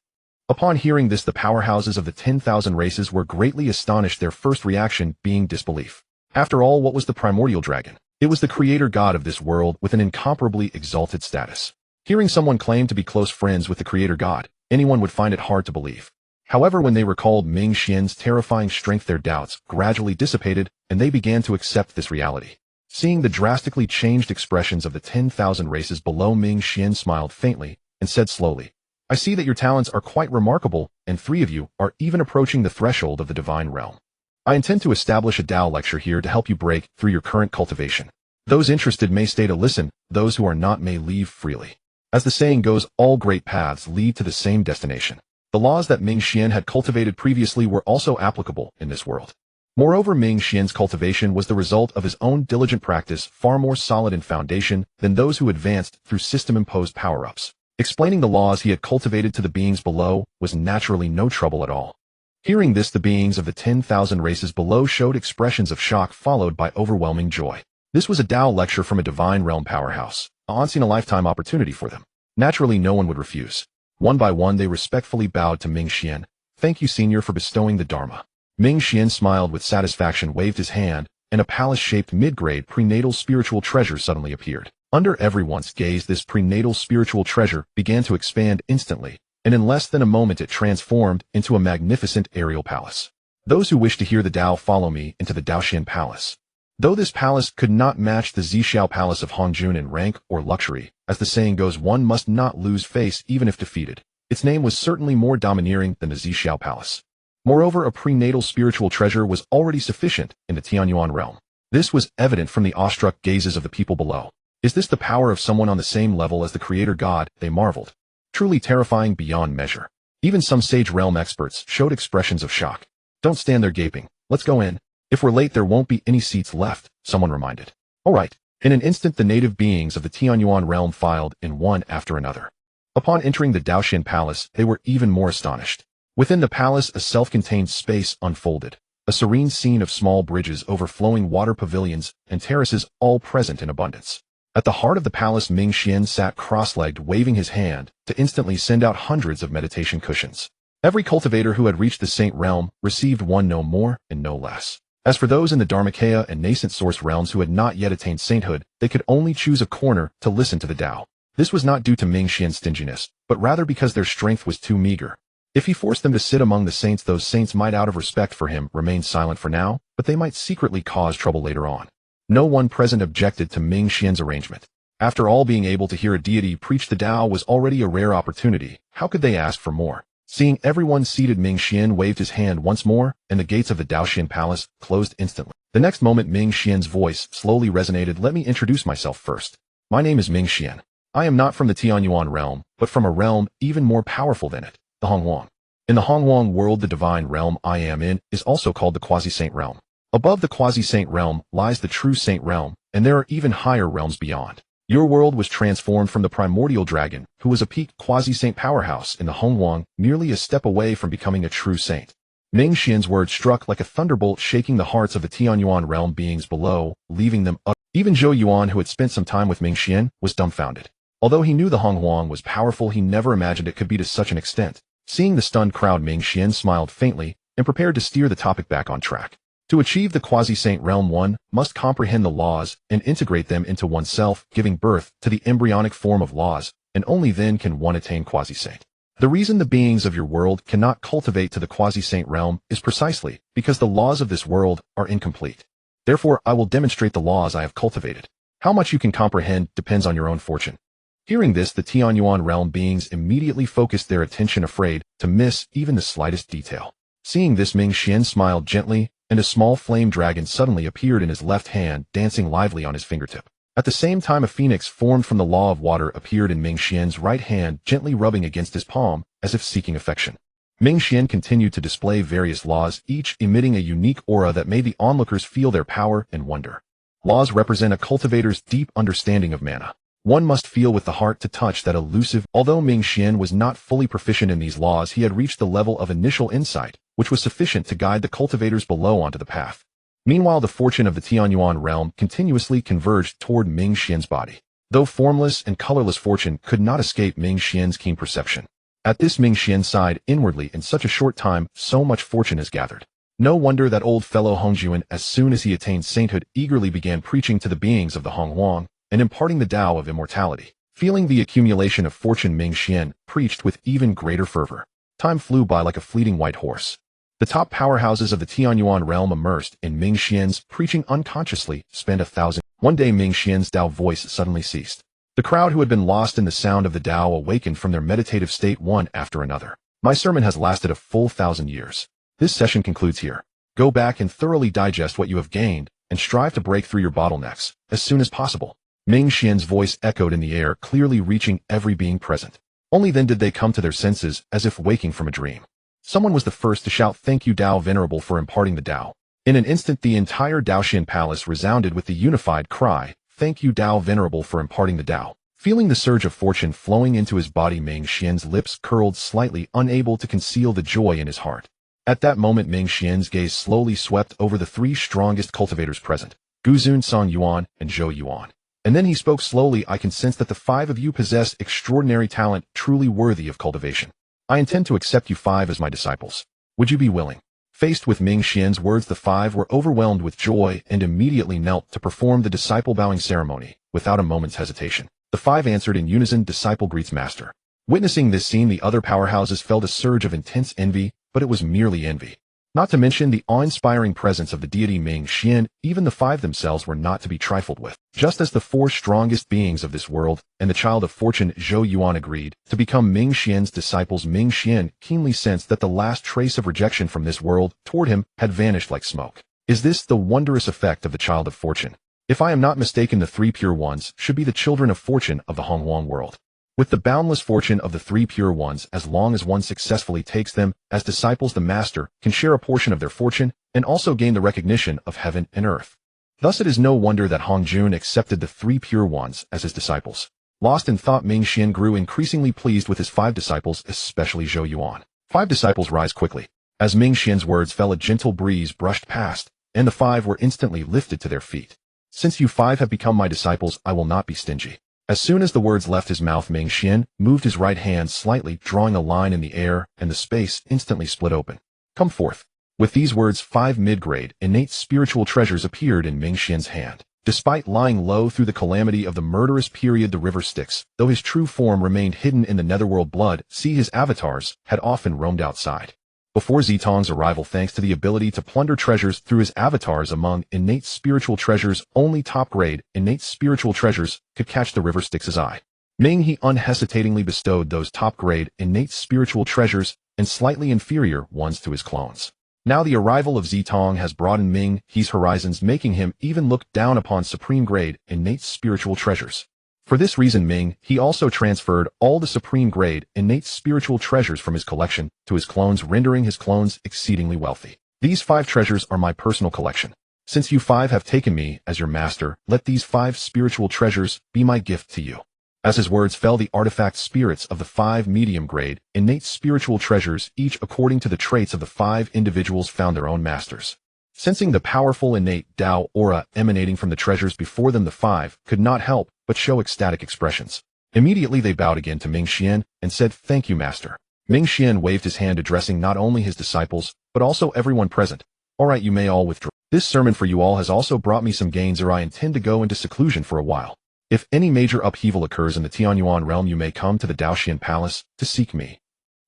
Upon hearing this, the powerhouses of the 10,000 races were greatly astonished, their first reaction being disbelief. After all, what was the primordial dragon? It was the creator god of this world with an incomparably exalted status. Hearing someone claim to be close friends with the creator god, anyone would find it hard to believe. However, when they recalled Minghe's terrifying strength, their doubts gradually dissipated, and they began to accept this reality. Seeing the drastically changed expressions of the 10,000 races below, Minghe smiled faintly and said slowly, "I see that your talents are quite remarkable, and 3 of you are even approaching the threshold of the divine realm. I intend to establish a Dao lecture here to help you break through your current cultivation. Those interested may stay to listen, those who are not may leave freely. As the saying goes, all great paths lead to the same destination." The laws that Minghe had cultivated previously were also applicable in this world. Moreover, Minghe's cultivation was the result of his own diligent practice, far more solid in foundation than those who advanced through system-imposed power-ups. Explaining the laws he had cultivated to the beings below was naturally no trouble at all. Hearing this, the beings of the 10,000 races below showed expressions of shock followed by overwhelming joy. This was a Dao lecture from a divine realm powerhouse, a once-in-a-lifetime opportunity for them. Naturally, no one would refuse. One by one, they respectfully bowed to Minghe. "Thank you, Senior, for bestowing the Dharma." Minghe smiled with satisfaction, waved his hand, and a palace-shaped mid-grade prenatal spiritual treasure suddenly appeared. Under everyone's gaze, this prenatal spiritual treasure began to expand instantly, and in less than a moment it transformed into a magnificent aerial palace. "Those who wish to hear the Dao follow me into the Daoxian Palace." Though this palace could not match the Zhixiao Palace of Hongjun in rank or luxury, as the saying goes, one must not lose face even if defeated, its name was certainly more domineering than the Zhixiao Palace. Moreover, a prenatal spiritual treasure was already sufficient in the Tianyuan realm. This was evident from the awestruck gazes of the people below. Is this the power of someone on the same level as the creator god? They marveled. Truly terrifying beyond measure. Even some sage realm experts showed expressions of shock. "Don't stand there gaping. Let's go in. If we're late, there won't be any seats left," someone reminded. All right. In an instant, the native beings of the Tianyuan realm filed in one after another. Upon entering the Daoxian Palace, they were even more astonished. Within the palace, a self-contained space unfolded. A serene scene of small bridges, overflowing water pavilions, and terraces, all present in abundance. At the heart of the palace, Minghe sat cross-legged, waving his hand to instantly send out hundreds of meditation cushions. Every cultivator who had reached the saint realm received one, no more and no less. As for those in the Dharmakaya and nascent source realms who had not yet attained sainthood, they could only choose a corner to listen to the Dao. This was not due to Minghe's stinginess, but rather because their strength was too meager. If he forced them to sit among the saints, those saints might, out of respect for him, remain silent for now, but they might secretly cause trouble later on. No one present objected to Minghe's arrangement. After all, being able to hear a deity preach the Dao was already a rare opportunity. How could they ask for more? Seeing everyone seated, Minghe waved his hand once more, and the gates of the Daoxian Palace closed instantly. The next moment, Minghe's voice slowly resonated. "Let me introduce myself first. My name is Minghe. I am not from the Tianyuan realm, but from a realm even more powerful than it, the Hongwang. In the Hongwang world, the divine realm I am in is also called the quasi-saint realm. Above the quasi-saint realm lies the true saint realm, and there are even higher realms beyond. Your world was transformed from the primordial dragon, who was a peak quasi-saint powerhouse in the Hongwang, merely a step away from becoming a true saint." Minghe's words struck like a thunderbolt, shaking the hearts of the Tianyuan realm beings below, leaving them up. Even Zhou Yuan, who had spent some time with Minghe, was dumbfounded. Although he knew the Hongwang was powerful, he never imagined it could be to such an extent. Seeing the stunned crowd, Minghe smiled faintly and prepared to steer the topic back on track. To achieve the quasi-saint realm, one must comprehend the laws and integrate them into oneself, giving birth to the embryonic form of laws, and only then can one attain quasi-saint. The reason the beings of your world cannot cultivate to the quasi-saint realm is precisely because the laws of this world are incomplete. Therefore, I will demonstrate the laws I have cultivated. How much you can comprehend depends on your own fortune. Hearing this, the Tianyuan realm beings immediately focused their attention, afraid to miss even the slightest detail. Seeing this, Minghe smiled gently, and a small flame dragon suddenly appeared in his left hand, dancing lively on his fingertip. At the same time, a phoenix formed from the law of water appeared in Minghe's right hand, gently rubbing against his palm, as if seeking affection. Minghe continued to display various laws, each emitting a unique aura that made the onlookers feel their power and wonder. Laws represent a cultivator's deep understanding of mana. One must feel with the heart to touch that elusive. Although Minghe was not fully proficient in these laws, he had reached the level of initial insight, which was sufficient to guide the cultivators below onto the path. Meanwhile, the fortune of the Tianyuan realm continuously converged toward Ming Xian's body. Though formless and colorless fortune could not escape Ming Xian's keen perception. At this, Ming Xian sighed inwardly. In such a short time, so much fortune has gathered. No wonder that old fellow Hongjuan, as soon as he attained sainthood, eagerly began preaching to the beings of the Honghuang and imparting the Tao of immortality. Feeling the accumulation of fortune, Ming Xian preached with even greater fervor. Time flew by like a fleeting white horse. The top powerhouses of the Tianyuan realm, immersed in Ming Xian's preaching, unconsciously spent 1,000. One day, Ming Xian's Tao voice suddenly ceased. The crowd, who had been lost in the sound of the Tao, awakened from their meditative state one after another. My sermon has lasted a full 1,000 years. This session concludes here. Go back and thoroughly digest what you have gained, and strive to break through your bottlenecks as soon as possible. Ming Xian's voice echoed in the air, clearly reaching every being present. Only then did they come to their senses, as if waking from a dream. Someone was the first to shout, "Thank you, Tao Venerable, for imparting the Tao." In an instant, the entire Daoxian palace resounded with the unified cry, "Thank you, Tao Venerable, for imparting the Tao." Feeling the surge of fortune flowing into his body, Ming Xian's lips curled slightly, unable to conceal the joy in his heart. At that moment, Ming Xian's gaze slowly swept over the three strongest cultivators present, Guzun, Song Yuan, and Zhou Yuan. And then he spoke slowly, "I can sense that the 5 of you possess extraordinary talent, truly worthy of cultivation. I intend to accept you 5 as my disciples. Would you be willing?" Faced with Ming Xian's words, the 5 were overwhelmed with joy and immediately knelt to perform the disciple bowing ceremony, without a moment's hesitation. The 5 answered in unison, "Disciple greets Master." Witnessing this scene, the other powerhouses felt a surge of intense envy, but it was merely envy. Not to mention the awe-inspiring presence of the deity Ming Xian, even the 5 themselves were not to be trifled with. Just as the 4 strongest beings of this world and the child of fortune Zhou Yuan agreed to become Ming Xian's disciples, Ming Xian keenly sensed that the last trace of rejection from this world toward him had vanished like smoke. Is this the wondrous effect of the child of fortune? If I am not mistaken, the 3 pure ones should be the children of fortune of the Honghuang world. With the boundless fortune of the 3 pure ones, as long as one successfully takes them as disciples, the master can share a portion of their fortune and also gain the recognition of heaven and earth. Thus it is no wonder that Hongjun accepted the 3 pure ones as his disciples. Lost in thought, Ming Xian grew increasingly pleased with his 5 disciples, especially Zhou Yuan. 5 disciples, rise quickly. As Ming Xian's words fell, a gentle breeze brushed past, and the 5 were instantly lifted to their feet. Since you 5 have become my disciples, I will not be stingy. As soon as the words left his mouth, Ming Xian moved his right hand slightly, drawing a line in the air, and the space instantly split open. Come forth. With these words, 5 mid-grade, innate spiritual treasures appeared in Ming Xian's hand. Despite lying low through the calamity of the murderous period, the river Styx, though his true form remained hidden in the netherworld, blood, see his avatars, had often roamed outside. Before Zitong's arrival, thanks to the ability to plunder treasures through his avatars among innate spiritual treasures, only top-grade innate spiritual treasures could catch the river Styx's eye. Minghe unhesitatingly bestowed those top-grade innate spiritual treasures and slightly inferior ones to his clones. Now the arrival of Zitong has broadened Minghe's horizons, making him even look down upon supreme-grade innate spiritual treasures. For this reason, Minghe also transferred all the supreme-grade innate spiritual treasures from his collection to his clones, rendering his clones exceedingly wealthy. These 5 treasures are my personal collection. Since you 5 have taken me as your master, let these 5 spiritual treasures be my gift to you. As his words fell, the artifact spirits of the 5 medium-grade innate spiritual treasures, each according to the traits of the 5 individuals, found their own masters. Sensing the powerful innate Tao aura emanating from the treasures before them, the 5 could not help but show ecstatic expressions. Immediately they bowed again to Ming Xian and said, "Thank you, Master." Ming Xian waved his hand, addressing not only his disciples, but also everyone present. "All right, you may all withdraw. This sermon for you all has also brought me some gains, or I intend to go into seclusion for a while. If any major upheaval occurs in the Tianyuan realm, you may come to the Daoxian Palace to seek me."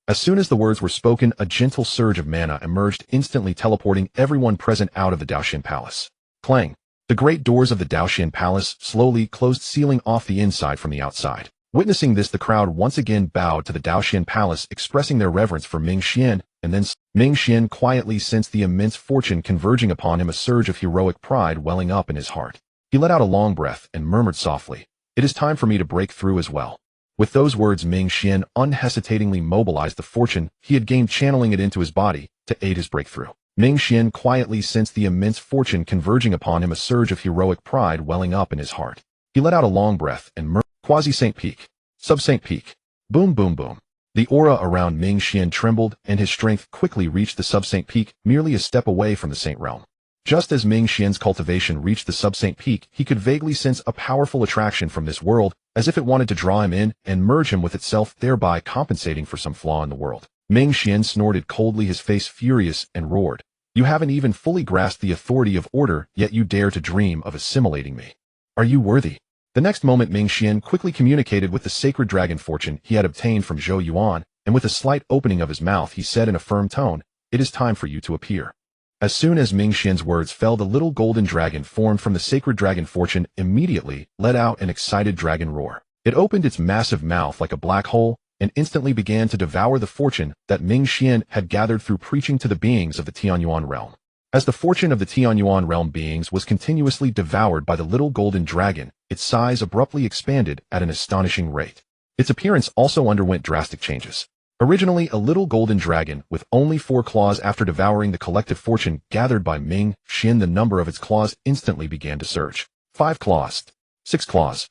As soon as the words were spoken, a gentle surge of mana emerged, instantly teleporting everyone present out of the Daoxian Palace. Clang! The great doors of the Daoxian Palace slowly closed, sealing off the inside from the outside. Witnessing this, the crowd once again bowed to the Daoxian Palace, expressing their reverence for Ming Xian, and then Ming Xian quietly sensed the immense fortune converging upon him, a surge of heroic pride welling up in his heart. He let out a long breath and murmured softly, "It is time for me to break through as well." With those words, Ming Xian unhesitatingly mobilized the fortune he had gained, channeling it into his body to aid his breakthrough. Ming Xian quietly sensed the immense fortune converging upon him, a surge of heroic pride welling up in his heart. He let out a long breath and murmured, "Quasi-saint peak. Sub-saint peak." Boom, boom, boom. The aura around Ming Xian trembled, and his strength quickly reached the sub-saint peak, merely a step away from the saint realm. Just as Ming Xian's cultivation reached the sub-saint peak, he could vaguely sense a powerful attraction from this world, as if it wanted to draw him in and merge him with itself, thereby compensating for some flaw in the world. Ming Xian snorted coldly, his face furious, and roared, "You haven't even fully grasped the authority of order, yet you dare to dream of assimilating me. Are you worthy?" The next moment Ming Xian quickly communicated with the sacred dragon fortune he had obtained from Zhou Yuan, and with a slight opening of his mouth he said in a firm tone, "It is time for you to appear." As soon as Ming Xian's words fell, the little golden dragon formed from the sacred dragon fortune immediately let out an excited dragon roar. It opened its massive mouth like a black hole, and instantly began to devour the fortune that Ming Xian had gathered through preaching to the beings of the Tianyuan realm. As the fortune of the Tianyuan realm beings was continuously devoured by the little golden dragon, its size abruptly expanded at an astonishing rate. Its appearance also underwent drastic changes. Originally a little golden dragon with only 4 claws, after devouring the collective fortune gathered by Ming Xian, the number of its claws instantly began to surge. 5 claws. 6 claws.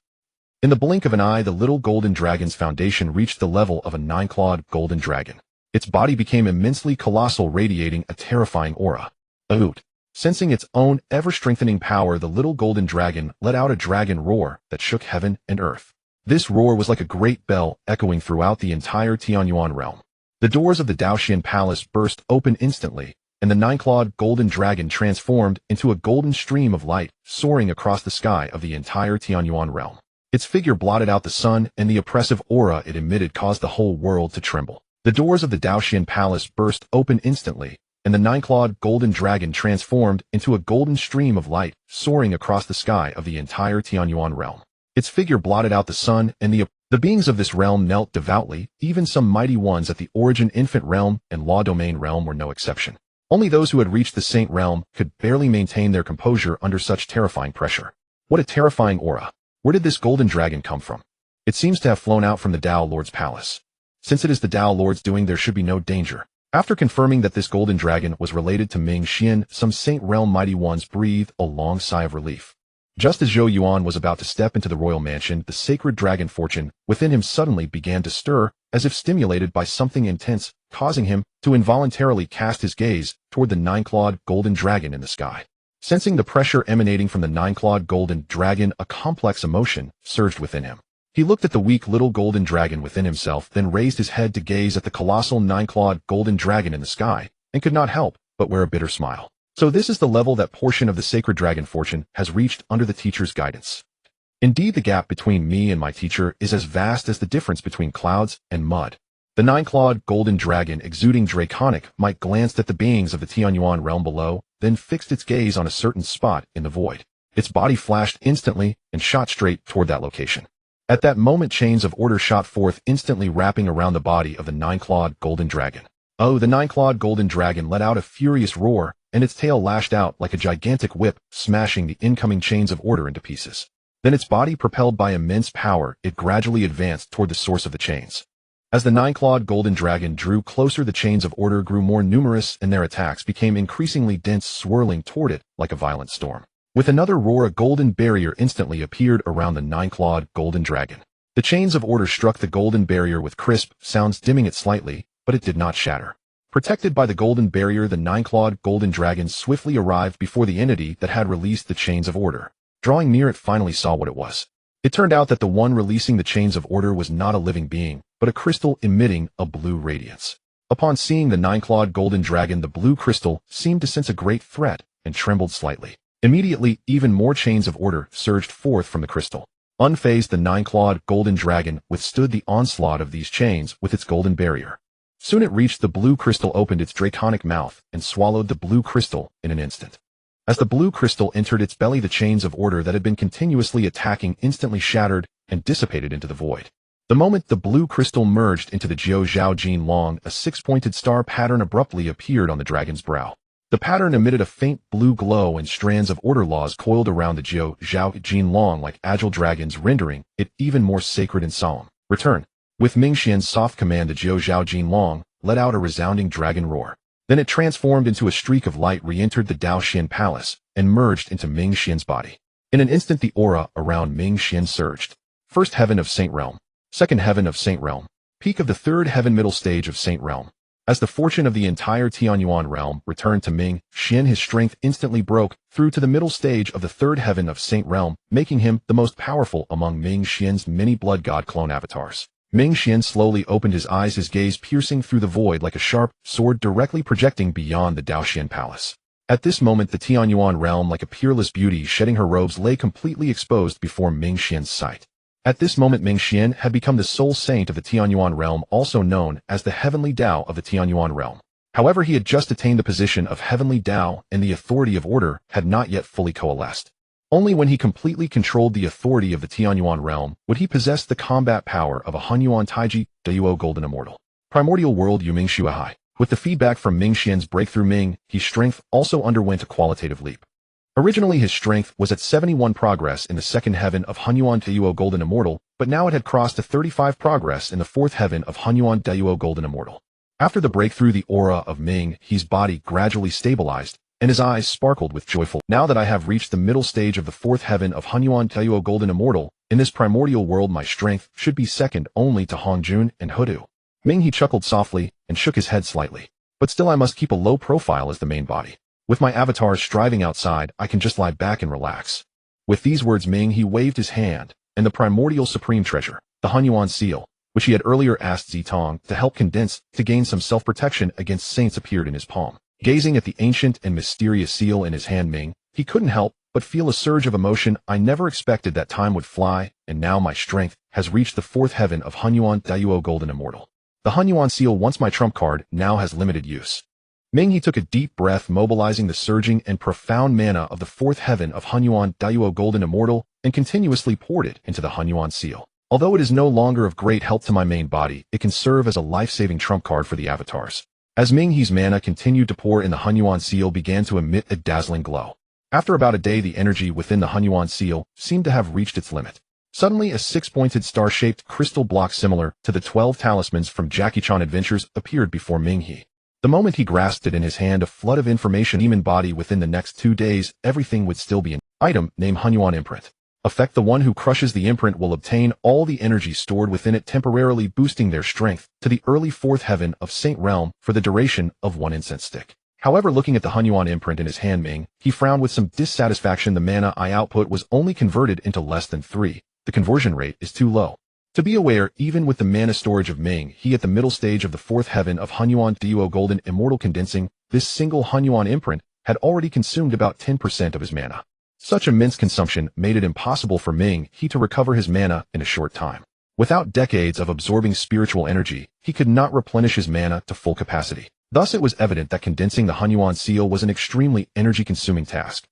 In the blink of an eye, the little golden dragon's foundation reached the level of a 9-clawed golden dragon. Its body became immensely colossal, radiating a terrifying aura. Oot! Sensing its own ever-strengthening power, the little golden dragon let out a dragon roar that shook heaven and earth. This roar was like a great bell echoing throughout the entire Tianyuan realm. The doors of the Daoxian palace burst open instantly, and the 9-clawed golden dragon transformed into a golden stream of light, soaring across the sky of the entire Tianyuan realm. Its figure blotted out the sun, and the oppressive aura it emitted caused the whole world to tremble. The doors of the Daoxian palace burst open instantly, and the 9-clawed golden dragon transformed into a golden stream of light, soaring across the sky of the entire Tianyuan realm. Its figure blotted out the sun, and the beings of this realm knelt devoutly. Even some mighty ones at the origin infant realm and law domain realm were no exception. Only those who had reached the saint realm could barely maintain their composure under such terrifying pressure. What a terrifying aura! Where did this golden dragon come from? It seems to have flown out from the Dao Lord's palace. Since it is the Dao Lord's doing, there should be no danger. After confirming that this golden dragon was related to Ming Xian, some saint realm mighty ones breathed a long sigh of relief. Just as Zhou Yuan was about to step into the royal mansion, the sacred dragon fortune within him suddenly began to stir, as if stimulated by something intense, causing him to involuntarily cast his gaze toward the 9-clawed golden dragon in the sky. Sensing the pressure emanating from the 9-clawed golden dragon, a complex emotion surged within him. He looked at the weak little golden dragon within himself, then raised his head to gaze at the colossal 9-clawed golden dragon in the sky, and could not help but wear a bitter smile. So this is the level that portion of the sacred dragon fortune has reached under the teacher's guidance. Indeed, the gap between me and my teacher is as vast as the difference between clouds and mud. The 9-clawed golden dragon, exuding draconic might, glanced at the beings of the Tianyuan realm below, then fixed its gaze on a certain spot in the void. Its body flashed instantly and shot straight toward that location. At that moment, chains of order shot forth, instantly wrapping around the body of the 9-clawed golden dragon. Oh, the 9-clawed golden dragon let out a furious roar, and its tail lashed out like a gigantic whip, smashing the incoming chains of order into pieces. Then, its body propelled by immense power, it gradually advanced toward the source of the chains. As the 9-clawed golden dragon drew closer, the chains of order grew more numerous, and their attacks became increasingly dense, swirling toward it like a violent storm. With another roar, a golden barrier instantly appeared around the 9-clawed golden dragon. The chains of order struck the golden barrier with crisp sounds, dimming it slightly, but it did not shatter. Protected by the golden barrier, the 9-clawed golden dragon swiftly arrived before the entity that had released the chains of order. Drawing near, it finally saw what it was. It turned out that the one releasing the chains of order was not a living being, but a crystal emitting a blue radiance. Upon seeing the 9-clawed golden dragon, the blue crystal seemed to sense a great threat and trembled slightly. Immediately, even more chains of order surged forth from the crystal. Unfazed, the 9-clawed golden dragon withstood the onslaught of these chains with its golden barrier. Soon it reached the blue crystal, opened its draconic mouth, and swallowed the blue crystal in an instant. As the blue crystal entered its belly, the chains of order that had been continuously attacking instantly shattered and dissipated into the void. The moment the blue crystal merged into the Jiao Zhao Jin Long, a 6-pointed star pattern abruptly appeared on the dragon's brow. The pattern emitted a faint blue glow, and strands of order laws coiled around the Jiao Zhao Jin Long like agile dragons, rendering it even more sacred and solemn. Return. With Ming Xian's soft command, the Jiao Zhao Jin Long let out a resounding dragon roar. Then it transformed into a streak of light, re-entered the Daoxian palace, and merged into Ming Xian's body. In an instant, the aura around Ming Xian surged. First heaven of Saint Realm. Second heaven of Saint Realm. Peak of the third heaven, middle stage of Saint Realm. As the fortune of the entire Tianyuan realm returned to Ming Xian, his strength instantly broke through to the middle stage of the third heaven of Saint realm, making him the most powerful among Ming Xian's many blood god clone avatars. Ming Xian slowly opened his eyes, his gaze piercing through the void like a sharp sword directly projecting beyond the Daoxian palace. At this moment, the Tianyuan realm, like a peerless beauty shedding her robes, lay completely exposed before Ming Xian's sight. At this moment, Ming Xian had become the sole saint of the Tianyuan realm, also known as the Heavenly Dao of the Tianyuan realm. However, he had just attained the position of Heavenly Dao, and the authority of order had not yet fully coalesced. Only when he completely controlled the authority of the Tianyuan realm would he possess the combat power of a Hunyuan Taiji Dayuo Golden Immortal. Primordial World Yuming Shuahai. With the feedback from Ming Xian's breakthrough, Ming He's strength also underwent a qualitative leap. Originally, his strength was at 71 progress in the second heaven of Hunyuan Dayuo Golden Immortal, but now it had crossed to 35 progress in the fourth heaven of Hunyuan Dayuo Golden Immortal. After the breakthrough, the aura of Ming He's body gradually stabilized, and his eyes sparkled with joyful. Now that I have reached the middle stage of the fourth heaven of Hunyuan Dayuo Golden Immortal, in this primordial world my strength should be second only to Hongjun and Hoodoo. Ming He chuckled softly and shook his head slightly. But still I must keep a low profile as the main body. With my avatars striving outside, I can just lie back and relax. With these words, Ming He waved his hand, and the primordial supreme treasure, the Hunyuan seal, which he had earlier asked Zitong to help condense to gain some self-protection against saints, appeared in his palm. Gazing at the ancient and mysterious seal in his hand, Ming He couldn't help but feel a surge of emotion. I never expected that time would fly, and now my strength has reached the fourth heaven of Hunyuan Dayuo Golden Immortal. The Hunyuan seal, once my trump card, now has limited use. Ming He took a deep breath, mobilizing the surging and profound mana of the fourth heaven of Hunyuan Dayuo Golden Immortal, and continuously poured it into the Hunyuan seal. Although it is no longer of great help to my main body, it can serve as a life-saving trump card for the avatars. As Ming He's mana continued to pour in, the Hunyuan seal began to emit a dazzling glow. After about a day, the energy within the Hunyuan seal seemed to have reached its limit. Suddenly, a six-pointed star-shaped crystal block similar to the 12 talismans from Jackie Chan Adventures appeared before Ming He. The moment he grasped it in his hand, a flood of information human body. Within the next 2 days, everything would still be an item named Hunyuan Imprint. Effect: the one who crushes the imprint will obtain all the energy stored within it, temporarily boosting their strength to the early fourth heaven of Saint Realm for the duration of one incense stick. However, looking at the Hunyuan imprint in his hand, Ming He frowned with some dissatisfaction. The mana I output was only converted into less than 3. The conversion rate is too low. To be aware, even with the mana storage of Ming He at the middle stage of the fourth heaven of Hunyuan Dayuo Golden Immortal condensing, this single Hunyuan imprint had already consumed about 10% of his mana. Such immense consumption made it impossible for Ming He to recover his mana in a short time. Without decades of absorbing spiritual energy, he could not replenish his mana to full capacity. Thus it was evident that condensing the Hunyuan seal was an extremely energy-consuming task.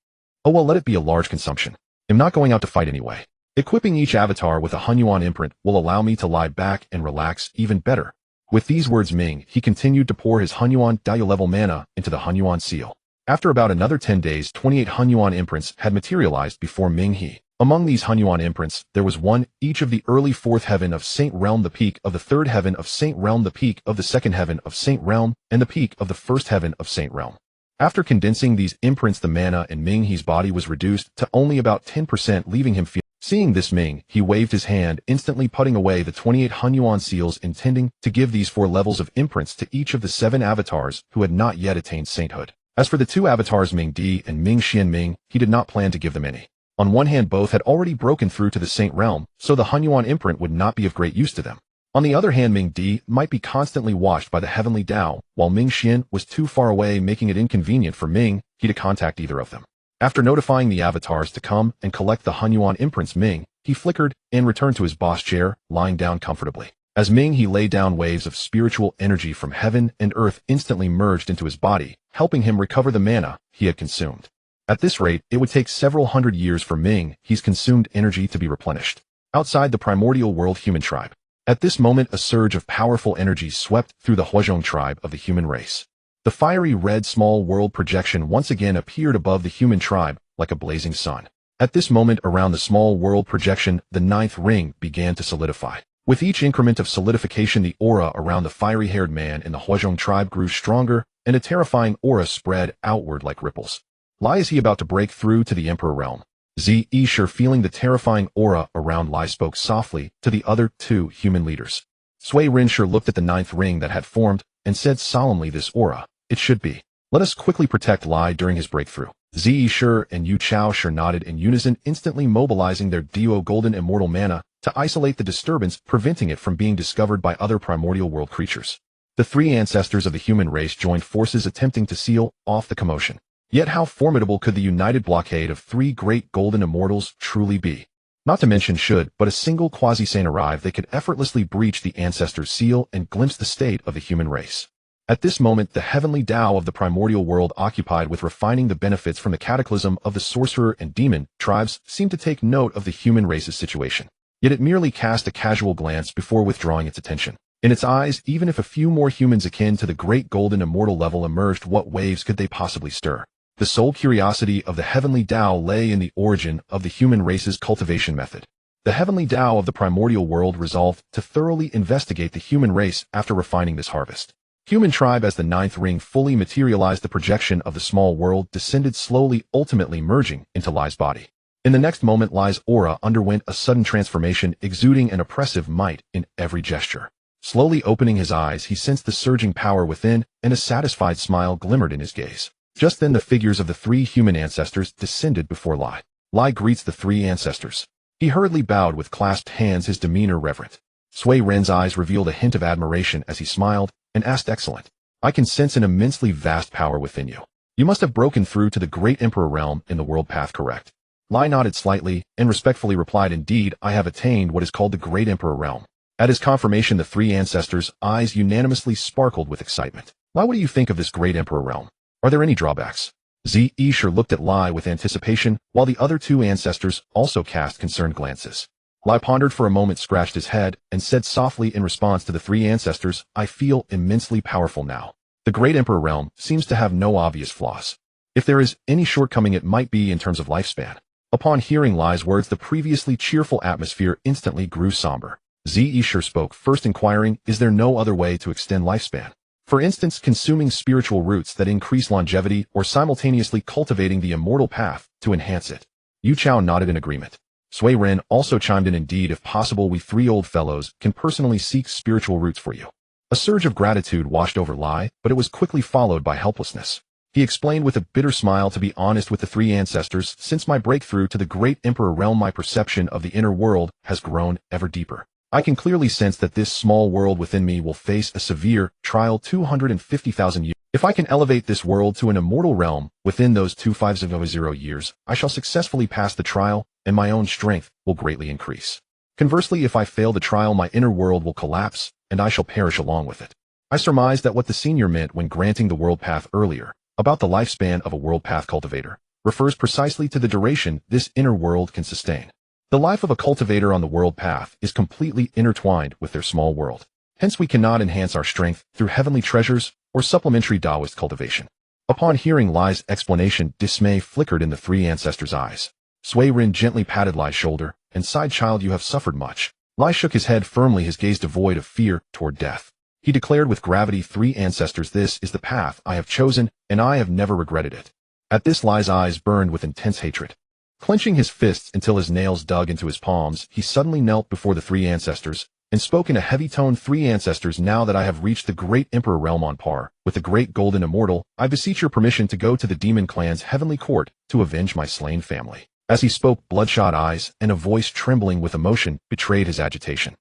Oh well, let it be a large consumption. I'm not going out to fight anyway. Equipping each avatar with a Hunyuan imprint will allow me to lie back and relax even better. With these words, Ming He continued to pour his Hunyuan Dao level mana into the Hunyuan seal. After about another 10 days, 28 Hunyuan imprints had materialized before Ming He. Among these Hunyuan imprints, there was one, each of the early fourth heaven of Saint Realm, the peak of the third heaven of Saint Realm, the peak of the second heaven of Saint Realm, and the peak of the first heaven of Saint Realm. After condensing these imprints, the mana in Ming He's body was reduced to only about 10%, leaving him feeling. Seeing this, Ming He waved his hand, instantly putting away the 28 Hunyuan seals, intending to give these 4 levels of imprints to each of the 7 avatars who had not yet attained sainthood. As for the 2 avatars Ming Di and Ming Xian, Ming He did not plan to give them any. On one hand, both had already broken through to the Saint Realm, so the Hunyuan imprint would not be of great use to them. On the other hand, Ming Di might be constantly watched by the Heavenly Dao, while Ming Xian was too far away, making it inconvenient for Ming He to contact either of them. After notifying the avatars to come and collect the Hunyuan imprints, Ming He flickered and returned to his boss chair, lying down comfortably. As Ming He lay down, waves of spiritual energy from heaven and earth instantly merged into his body, helping him recover the mana he had consumed. At this rate, it would take several hundred years for Ming He's consumed energy to be replenished. Outside the primordial world human tribe. At this moment, a surge of powerful energy swept through the Huazhong tribe of the human race. The fiery red small world projection once again appeared above the human tribe like a blazing sun. At this moment, around the small world projection, the 9th ring began to solidify. With each increment of solidification, the aura around the fiery-haired man in the Huazhong tribe grew stronger, and a terrifying aura spread outward like ripples. Lai, is he about to break through to the Emperor realm? Zi Yishur, feeling the terrifying aura around Lai, spoke softly to the other 2 human leaders. Sui Rinshur looked at the 9th ring that had formed, and said solemnly, "This aura, it should be. Let us quickly protect Lai during his breakthrough." Zi Shi and Yu Chao Shi nodded in unison, instantly mobilizing their duo golden immortal mana to isolate the disturbance, preventing it from being discovered by other primordial world creatures. The three ancestors of the human race joined forces, attempting to seal off the commotion. Yet how formidable could the united blockade of three great golden immortals truly be? Not to mention, should but a single quasi-saint arrive, they could effortlessly breach the ancestors' seal and glimpse the state of the human race. At this moment, the Heavenly Dao of the primordial world, occupied with refining the benefits from the cataclysm of the sorcerer and demon tribes, seemed to take note of the human race's situation. Yet it merely cast a casual glance before withdrawing its attention. In its eyes, even if a few more humans akin to the great golden immortal level emerged, what waves could they possibly stir? The sole curiosity of the Heavenly Dao lay in the origin of the human race's cultivation method. The Heavenly Dao of the primordial world resolved to thoroughly investigate the human race after refining this harvest. Human tribe, as the ninth ring fully materialized, the projection of the small world descended slowly, ultimately merging into Lai's body. In the next moment, Lai's aura underwent a sudden transformation, exuding an oppressive might in every gesture. Slowly opening his eyes, he sensed the surging power within, and a satisfied smile glimmered in his gaze. Just then, the figures of the three human ancestors descended before Lai. Lai greets the three ancestors. He hurriedly bowed with clasped hands, his demeanor reverent. Sui Ren's eyes revealed a hint of admiration as he smiled and asked, "Excellent. I can sense an immensely vast power within you. You must have broken through to the great Emperor realm in the world path, correct?" Lai nodded slightly and respectfully replied, "Indeed, I have attained what is called the great Emperor realm." At his confirmation, the three ancestors' eyes unanimously sparkled with excitement. "Lai, what do you think of this great Emperor realm? Are there any drawbacks?" Zi Shi looked at Lai with anticipation, while the other two ancestors also cast concerned glances. Lai pondered for a moment, scratched his head, and said softly in response to the three ancestors, "I feel immensely powerful now. The great Emperor realm seems to have no obvious flaws. If there is any shortcoming, it might be in terms of lifespan." Upon hearing Lai's words, the previously cheerful atmosphere instantly grew somber. Zi Shi spoke first, inquiring, "Is there no other way to extend lifespan? For instance, consuming spiritual roots that increase longevity, or simultaneously cultivating the immortal path to enhance it?" Yu Chao nodded in agreement. Sui Ren also chimed in, "Indeed, if possible, we three old fellows can personally seek spiritual roots for you." A surge of gratitude washed over Lai, but it was quickly followed by helplessness. He explained with a bitter smile, "To be honest with the three ancestors, since my breakthrough to the great Emperor realm, my perception of the inner world has grown ever deeper. I can clearly sense that this small world within me will face a severe trial 250,000 years. If I can elevate this world to an immortal realm within those 2500 years, I shall successfully pass the trial, and my own strength will greatly increase. Conversely, if I fail the trial, my inner world will collapse, and I shall perish along with it." I surmised that what the senior meant when granting the world path earlier, about the lifespan of a world path cultivator, refers precisely to the duration this inner world can sustain. The life of a cultivator on the world path is completely intertwined with their small world. Hence, we cannot enhance our strength through heavenly treasures or supplementary Taoist cultivation. Upon hearing Lai's explanation, dismay flickered in the three ancestors' eyes. Sui Ren gently patted Lai's shoulder and sighed, "Child, you have suffered much." Lai shook his head firmly, his gaze devoid of fear toward death. He declared with gravity, "Three ancestors, this is the path I have chosen, and I have never regretted it." At this, Lai's eyes burned with intense hatred. Clenching his fists until his nails dug into his palms, he suddenly knelt before the three ancestors and spoke in a heavy tone, "Three ancestors, now that I have reached the great Emperor realm on par with the great golden immortal, I beseech your permission to go to the demon clan's heavenly court to avenge my slain family." As he spoke, bloodshot eyes and a voice trembling with emotion betrayed his agitation.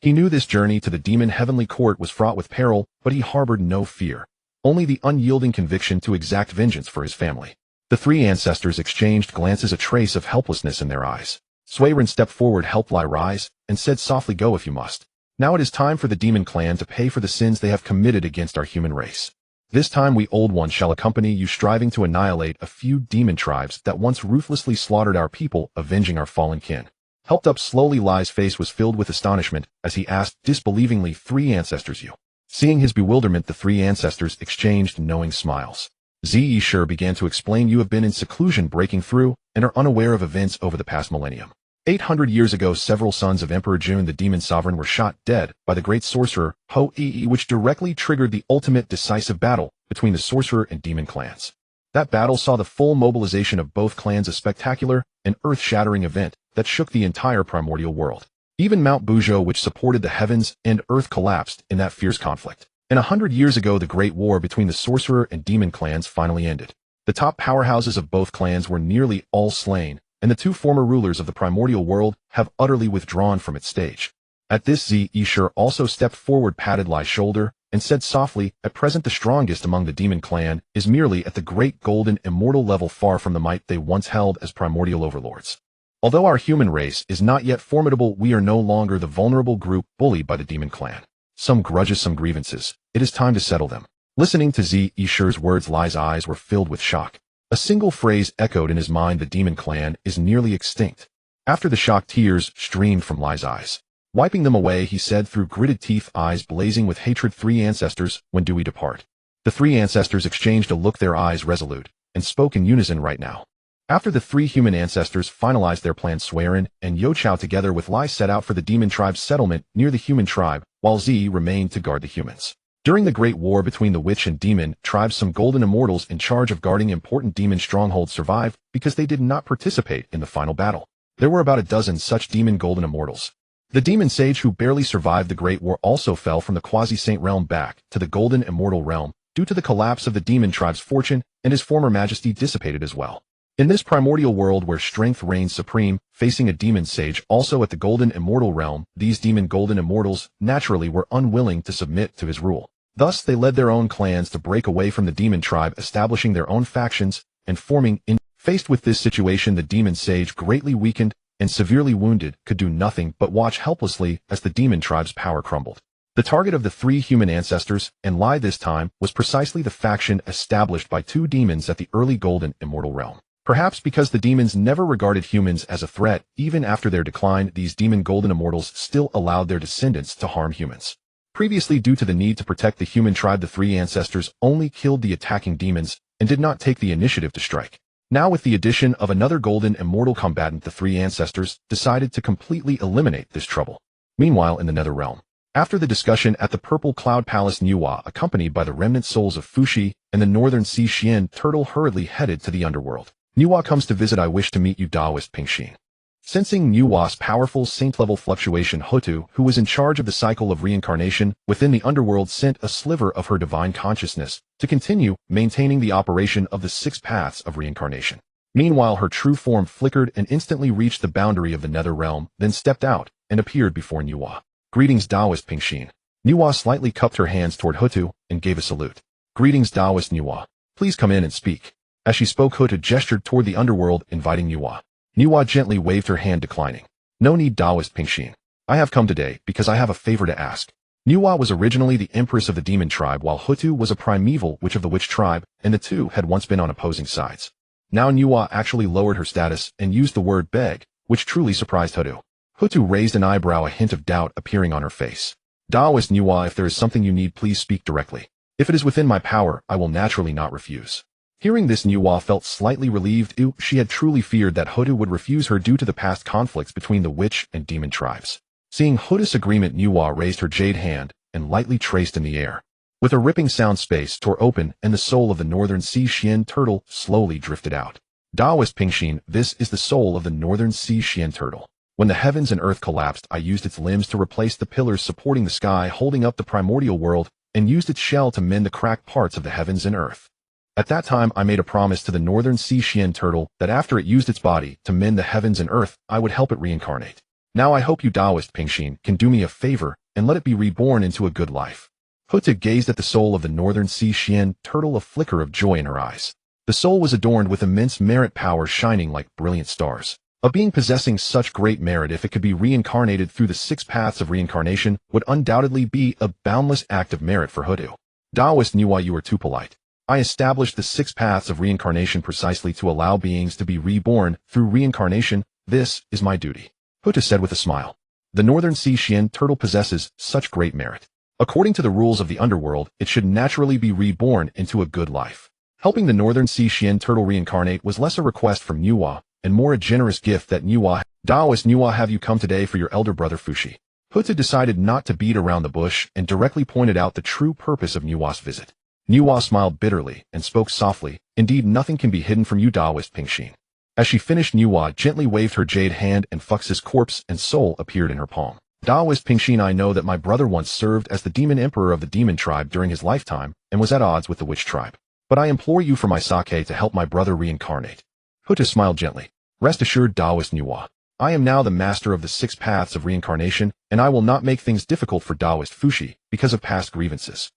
He knew this journey to the demon heavenly court was fraught with peril, but he harbored no fear, only the unyielding conviction to exact vengeance for his family. The three ancestors exchanged glances, a trace of helplessness in their eyes. Sui Ren stepped forward, helped Lai rise, and said softly, "Go if you must. Now it is time for the demon clan to pay for the sins they have committed against our human race. This time we old ones shall accompany you, striving to annihilate a few demon tribes that once ruthlessly slaughtered our people, avenging our fallen kin." Helped up slowly, Lai's face was filled with astonishment as he asked disbelievingly, "Three ancestors, you?" Seeing his bewilderment, the three ancestors exchanged knowing smiles. Zi Shi began to explain, "You have been in seclusion, breaking through, and are unaware of events over the past millennium. 800 years ago, several sons of Emperor Jun, the demon sovereign, were shot dead by the great sorcerer Ho-Yi, which directly triggered the ultimate decisive battle between the sorcerer and demon clans. That battle saw the full mobilization of both clans, a spectacular and earth-shattering event that shook the entire primordial world. Even Mount Buzhou, which supported the heavens and earth, collapsed in that fierce conflict. And 100 years ago, the Great War between the sorcerer and demon clans finally ended. The top powerhouses of both clans were nearly all slain, and the two former rulers of the primordial world have utterly withdrawn from its stage. At this, Ze-Ishur also stepped forward, patted Lai's shoulder, and said softly, "At present the strongest among the demon clan is merely at the great golden immortal level, far from the might they once held as primordial overlords. Although our human race is not yet formidable, we are no longer the vulnerable group bullied by the demon clan. Some grudges, some grievances. It is time to settle them." Listening to Ze-Ishur's words, Lai's eyes were filled with shock. A single phrase echoed in his mind: the demon clan is nearly extinct. After the shock, tears streamed from Lai's eyes. Wiping them away, he said through gritted teeth, eyes blazing with hatred, "Three ancestors, when do we depart?" The three ancestors exchanged a look, their eyes resolute, and spoke in unison, "Right now." After the three human ancestors finalized their plan, Swearin and Yochao together with Lai set out for the demon tribe's settlement near the human tribe, while Z remained to guard the humans. During the Great War between the witch and demon tribes, some golden immortals in charge of guarding important demon strongholds survived because they did not participate in the final battle. There were about a dozen such demon golden immortals. The demon sage who barely survived the Great War also fell from the quasi-saint realm back to the golden immortal realm due to the collapse of the demon tribe's fortune, and his former majesty dissipated as well. In this primordial world where strength reigns supreme, facing a demon sage also at the golden immortal realm, these demon golden immortals naturally were unwilling to submit to his rule. Thus they led their own clans to break away from the demon tribe, establishing their own factions and forming in. Faced with this situation, the demon sage, greatly weakened and severely wounded, could do nothing but watch helplessly as the demon tribe's power crumbled. The target of the three human ancestors, and Lai this time, was precisely the faction established by two demons at the early golden immortal realm. Perhaps because the demons never regarded humans as a threat, even after their decline, these demon golden immortals still allowed their descendants to harm humans. Previously, due to the need to protect the human tribe, the three ancestors only killed the attacking demons and did not take the initiative to strike. Now, with the addition of another golden immortal combatant, the three ancestors decided to completely eliminate this trouble. Meanwhile, in the nether realm, after the discussion at the Purple Cloud Palace, Nuwa, accompanied by the remnant souls of Fushi and the Northern Sea Xian Turtle, hurriedly headed to the underworld. Nuwa comes to visit. I wish to meet you, Taoist Pingxin. Sensing Nuwa's powerful saint-level fluctuation, Hutu, who was in charge of the cycle of reincarnation within the underworld, sent a sliver of her divine consciousness to continue maintaining the operation of the 6 paths of reincarnation. Meanwhile, her true form flickered and instantly reached the boundary of the nether realm, then stepped out and appeared before Nuwa. "Greetings, Taoist Pingxin." Nuwa slightly cupped her hands toward Hutu and gave a salute. "Greetings, Taoist Nuwa. Please come in and speak." As she spoke, Hutu gestured toward the underworld, inviting Nuwa. Nuwa gently waved her hand, declining. "No need, Taoist Pingxin. I have come today because I have a favor to ask." Nuwa was originally the empress of the demon tribe, while Hutu was a primeval witch of the witch tribe, and the two had once been on opposing sides. Now Nuwa actually lowered her status and used the word beg, which truly surprised Hutu. Hutu raised an eyebrow, a hint of doubt appearing on her face. "Taoist Nuwa, if there is something you need, please speak directly. If it is within my power, I will naturally not refuse." Hearing this, Nuwa felt slightly relieved. She had truly feared that Hutu would refuse her due to the past conflicts between the witch and demon tribes. Seeing Hutu's agreement, Nuwa raised her jade hand and lightly traced in the air. With a ripping sound, space tore open and the soul of the Northern Sea Xian Turtle slowly drifted out. "Taoist Pingxin, this is the soul of the Northern Sea Xian Turtle. When the heavens and earth collapsed, I used its limbs to replace the pillars supporting the sky holding up the primordial world, and used its shell to mend the cracked parts of the heavens and earth. At that time, I made a promise to the Northern Sea Xian Turtle that after it used its body to mend the heavens and earth, I would help it reincarnate. Now I hope you, Taoist Pingxin, can do me a favor and let it be reborn into a good life." Hutu gazed at the soul of the Northern Sea Xian Turtle, a flicker of joy in her eyes. The soul was adorned with immense merit power, shining like brilliant stars. A being possessing such great merit, if it could be reincarnated through the 6 paths of reincarnation, would undoubtedly be a boundless act of merit for Hutu. "Taoist Nuwa, you are too polite. I established the 6 paths of reincarnation precisely to allow beings to be reborn through reincarnation. This is my duty," Hutu said with a smile. "The Northern Sea Xian Turtle possesses such great merit. According to the rules of the underworld, it should naturally be reborn into a good life." Helping the Northern Sea Xian Turtle reincarnate was less a request from Nuwa and more a generous gift that Nuwa. "Taoist Nuwa, have you come today for your elder brother Fushi?" Hutu decided not to beat around the bush and directly pointed out the true purpose of Nuwa's visit. Nuwa smiled bitterly and spoke softly. "Indeed, nothing can be hidden from you, Taoist Pingxin." As she finished, Nuwa gently waved her jade hand and Fux's corpse and soul appeared in her palm. Taoist Pingxin, I know that my brother once served as the demon emperor of the demon tribe during his lifetime and was at odds with the witch tribe. But I implore you for my sake to help my brother reincarnate. Huta smiled gently. Rest assured, Taoist Nuwa. I am now the master of the 6 paths of reincarnation, and I will not make things difficult for Taoist Fuxi because of past grievances.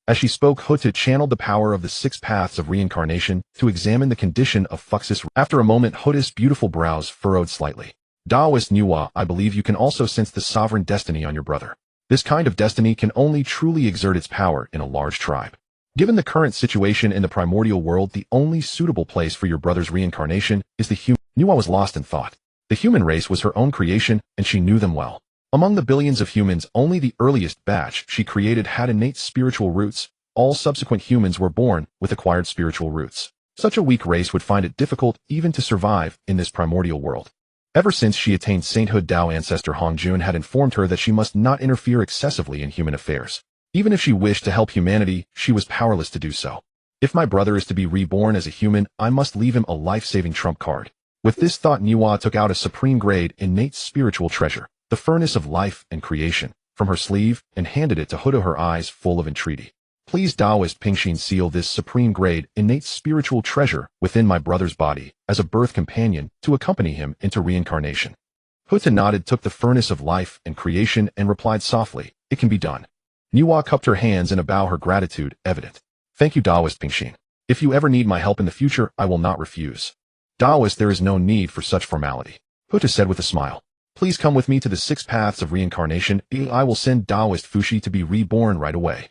As she spoke, Huta channeled the power of the 6 paths of reincarnation to examine the condition of Fuxis. After a moment, Huta's beautiful brows furrowed slightly. Taoist Nuwa, I believe you can also sense the sovereign destiny on your brother. This kind of destiny can only truly exert its power in a large tribe. Given the current situation in the primordial world, the only suitable place for your brother's reincarnation is the human. Nuwa was lost in thought. The human race was her own creation, and she knew them well. Among the billions of humans, only the earliest batch she created had innate spiritual roots. All subsequent humans were born with acquired spiritual roots. Such a weak race would find it difficult even to survive in this primordial world. Ever since she attained sainthood, Dao ancestor Hongjun had informed her that she must not interfere excessively in human affairs. Even if she wished to help humanity, she was powerless to do so. If my brother is to be reborn as a human, I must leave him a life-saving trump card. With this thought, Nuwa took out a supreme grade innate spiritual treasure, the furnace of life and creation, from her sleeve and handed it to Huta, her eyes full of entreaty. Please, Taoist Pingxin, seal this supreme grade innate spiritual treasure within my brother's body as a birth companion to accompany him into reincarnation. Huta nodded, took the furnace of life and creation, and replied softly, "It can be done." Nuwa cupped her hands in a bow, her gratitude evident. "Thank you, Taoist Pingxin. If you ever need my help in the future, I will not refuse." "Taoist, there is no need for such formality," Huta said with a smile. "Please come with me to the 6 paths of reincarnation. I will send Taoist Fuxi to be reborn right away."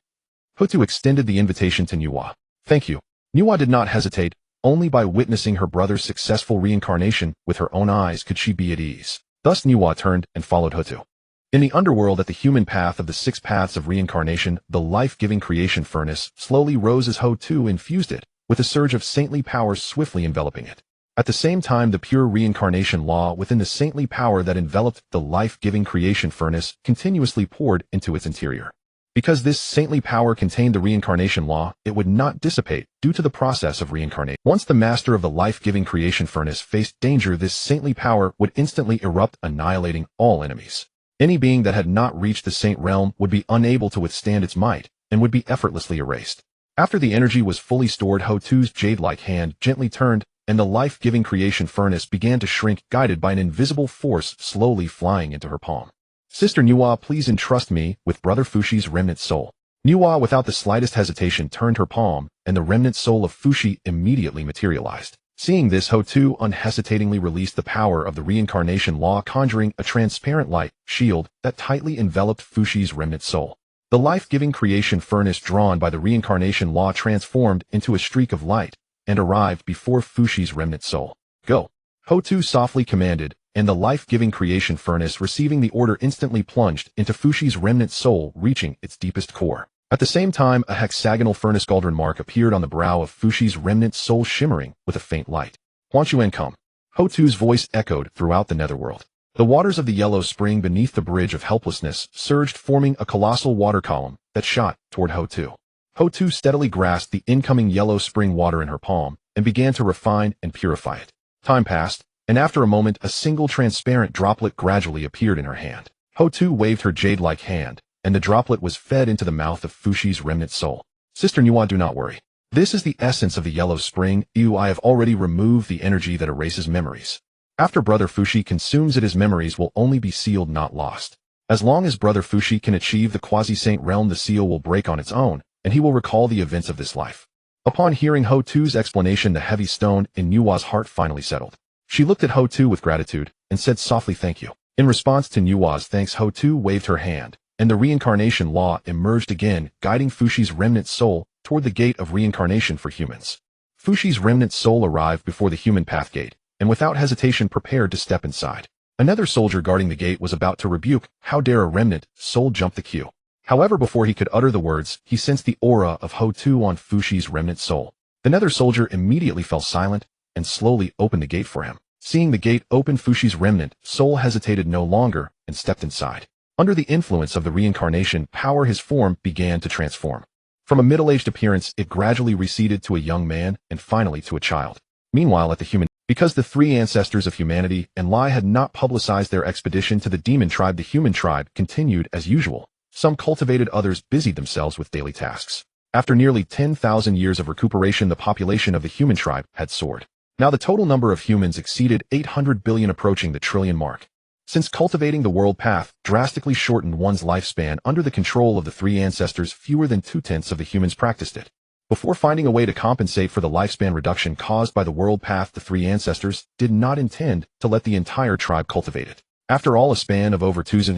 Huta extended the invitation to Nuwa. "Thank you." Nuwa did not hesitate. Only by witnessing her brother's successful reincarnation with her own eyes could she be at ease. Thus Nuwa turned and followed Huta. In the underworld, at the human path of the 6 paths of reincarnation, the life-giving creation furnace slowly rose as Huta infused it, with a surge of saintly power swiftly enveloping it. At the same time, the pure reincarnation law within the saintly power that enveloped the life-giving creation furnace continuously poured into its interior. Because this saintly power contained the reincarnation law, it would not dissipate due to the process of reincarnation. Once the master of the life-giving creation furnace faced danger, this saintly power would instantly erupt, annihilating all enemies. Any being that had not reached the saint realm would be unable to withstand its might and would be effortlessly erased. After the energy was fully stored, Huta's jade-like hand gently turned, and the life-giving creation furnace began to shrink, guided by an invisible force slowly flying into her palm. "Sister Nuwa, please entrust me with Brother Fuxi's remnant soul." Nuwa, without the slightest hesitation, turned her palm, and the remnant soul of Fuxi immediately materialized. Seeing this, Huta unhesitatingly released the power of the reincarnation law, conjuring a transparent light shield that tightly enveloped Fuxi's remnant soul. The life-giving creation furnace drawn by the reincarnation law transformed into a streak of light and arrived before Fuxi's remnant soul. "Go!" Huta softly commanded, and the life-giving creation furnace, receiving the order, instantly plunged into Fuxi's remnant soul, reaching its deepest core. At the same time, a hexagonal furnace cauldron mark appeared on the brow of Fuxi's remnant soul, shimmering with a faint light. "Huan Chuan, come!" Huta's voice echoed throughout the netherworld. The waters of the yellow spring beneath the bridge of helplessness surged, forming a colossal water column that shot toward Huta. Huta steadily grasped the incoming yellow spring water in her palm and began to refine and purify it. Time passed, and after a moment, a single transparent droplet gradually appeared in her hand. Huta waved her jade-like hand, and the droplet was fed into the mouth of Fuxi's remnant soul. "Sister Nuwa, do not worry. This is the essence of the yellow spring. I have already removed the energy that erases memories. After Brother Fuxi consumes it, his memories will only be sealed, not lost. As long as Brother Fuxi can achieve the quasi-saint realm, the seal will break on its own, and he will recall the events of this life." Upon hearing Huta's explanation, the heavy stone in Nuwa's heart finally settled. She looked at Huta with gratitude and said softly, "Thank you." In response to Nuwa's thanks, Huta waved her hand, and the reincarnation law emerged again, guiding Fuxi's remnant soul toward the gate of reincarnation for humans. Fuxi's remnant soul arrived before the human path gate, and without hesitation prepared to step inside. Another soldier guarding the gate was about to rebuke, "How dare a remnant soul jump the queue?" However, before he could utter the words, he sensed the aura of Huta on Fuxi's remnant soul. The nether soldier immediately fell silent and slowly opened the gate for him. Seeing the gate open, Fuxi's remnant soul hesitated no longer and stepped inside. Under the influence of the reincarnation power, his form began to transform. From a middle-aged appearance, it gradually receded to a young man and finally to a child. Meanwhile, at the human Because the three ancestors of humanity and Lai had not publicized their expedition to the demon tribe, the human tribe continued as usual. Some cultivated, others busied themselves with daily tasks. After nearly 10,000 years of recuperation, the population of the human tribe had soared. Now the total number of humans exceeded 800 billion, approaching the trillion mark. Since cultivating the world path drastically shortened one's lifespan under the control of the three ancestors, fewer than 2/10 of the humans practiced it. Before finding a way to compensate for the lifespan reduction caused by the world path, the three ancestors did not intend to let the entire tribe cultivate it. After all, a span of over 2,000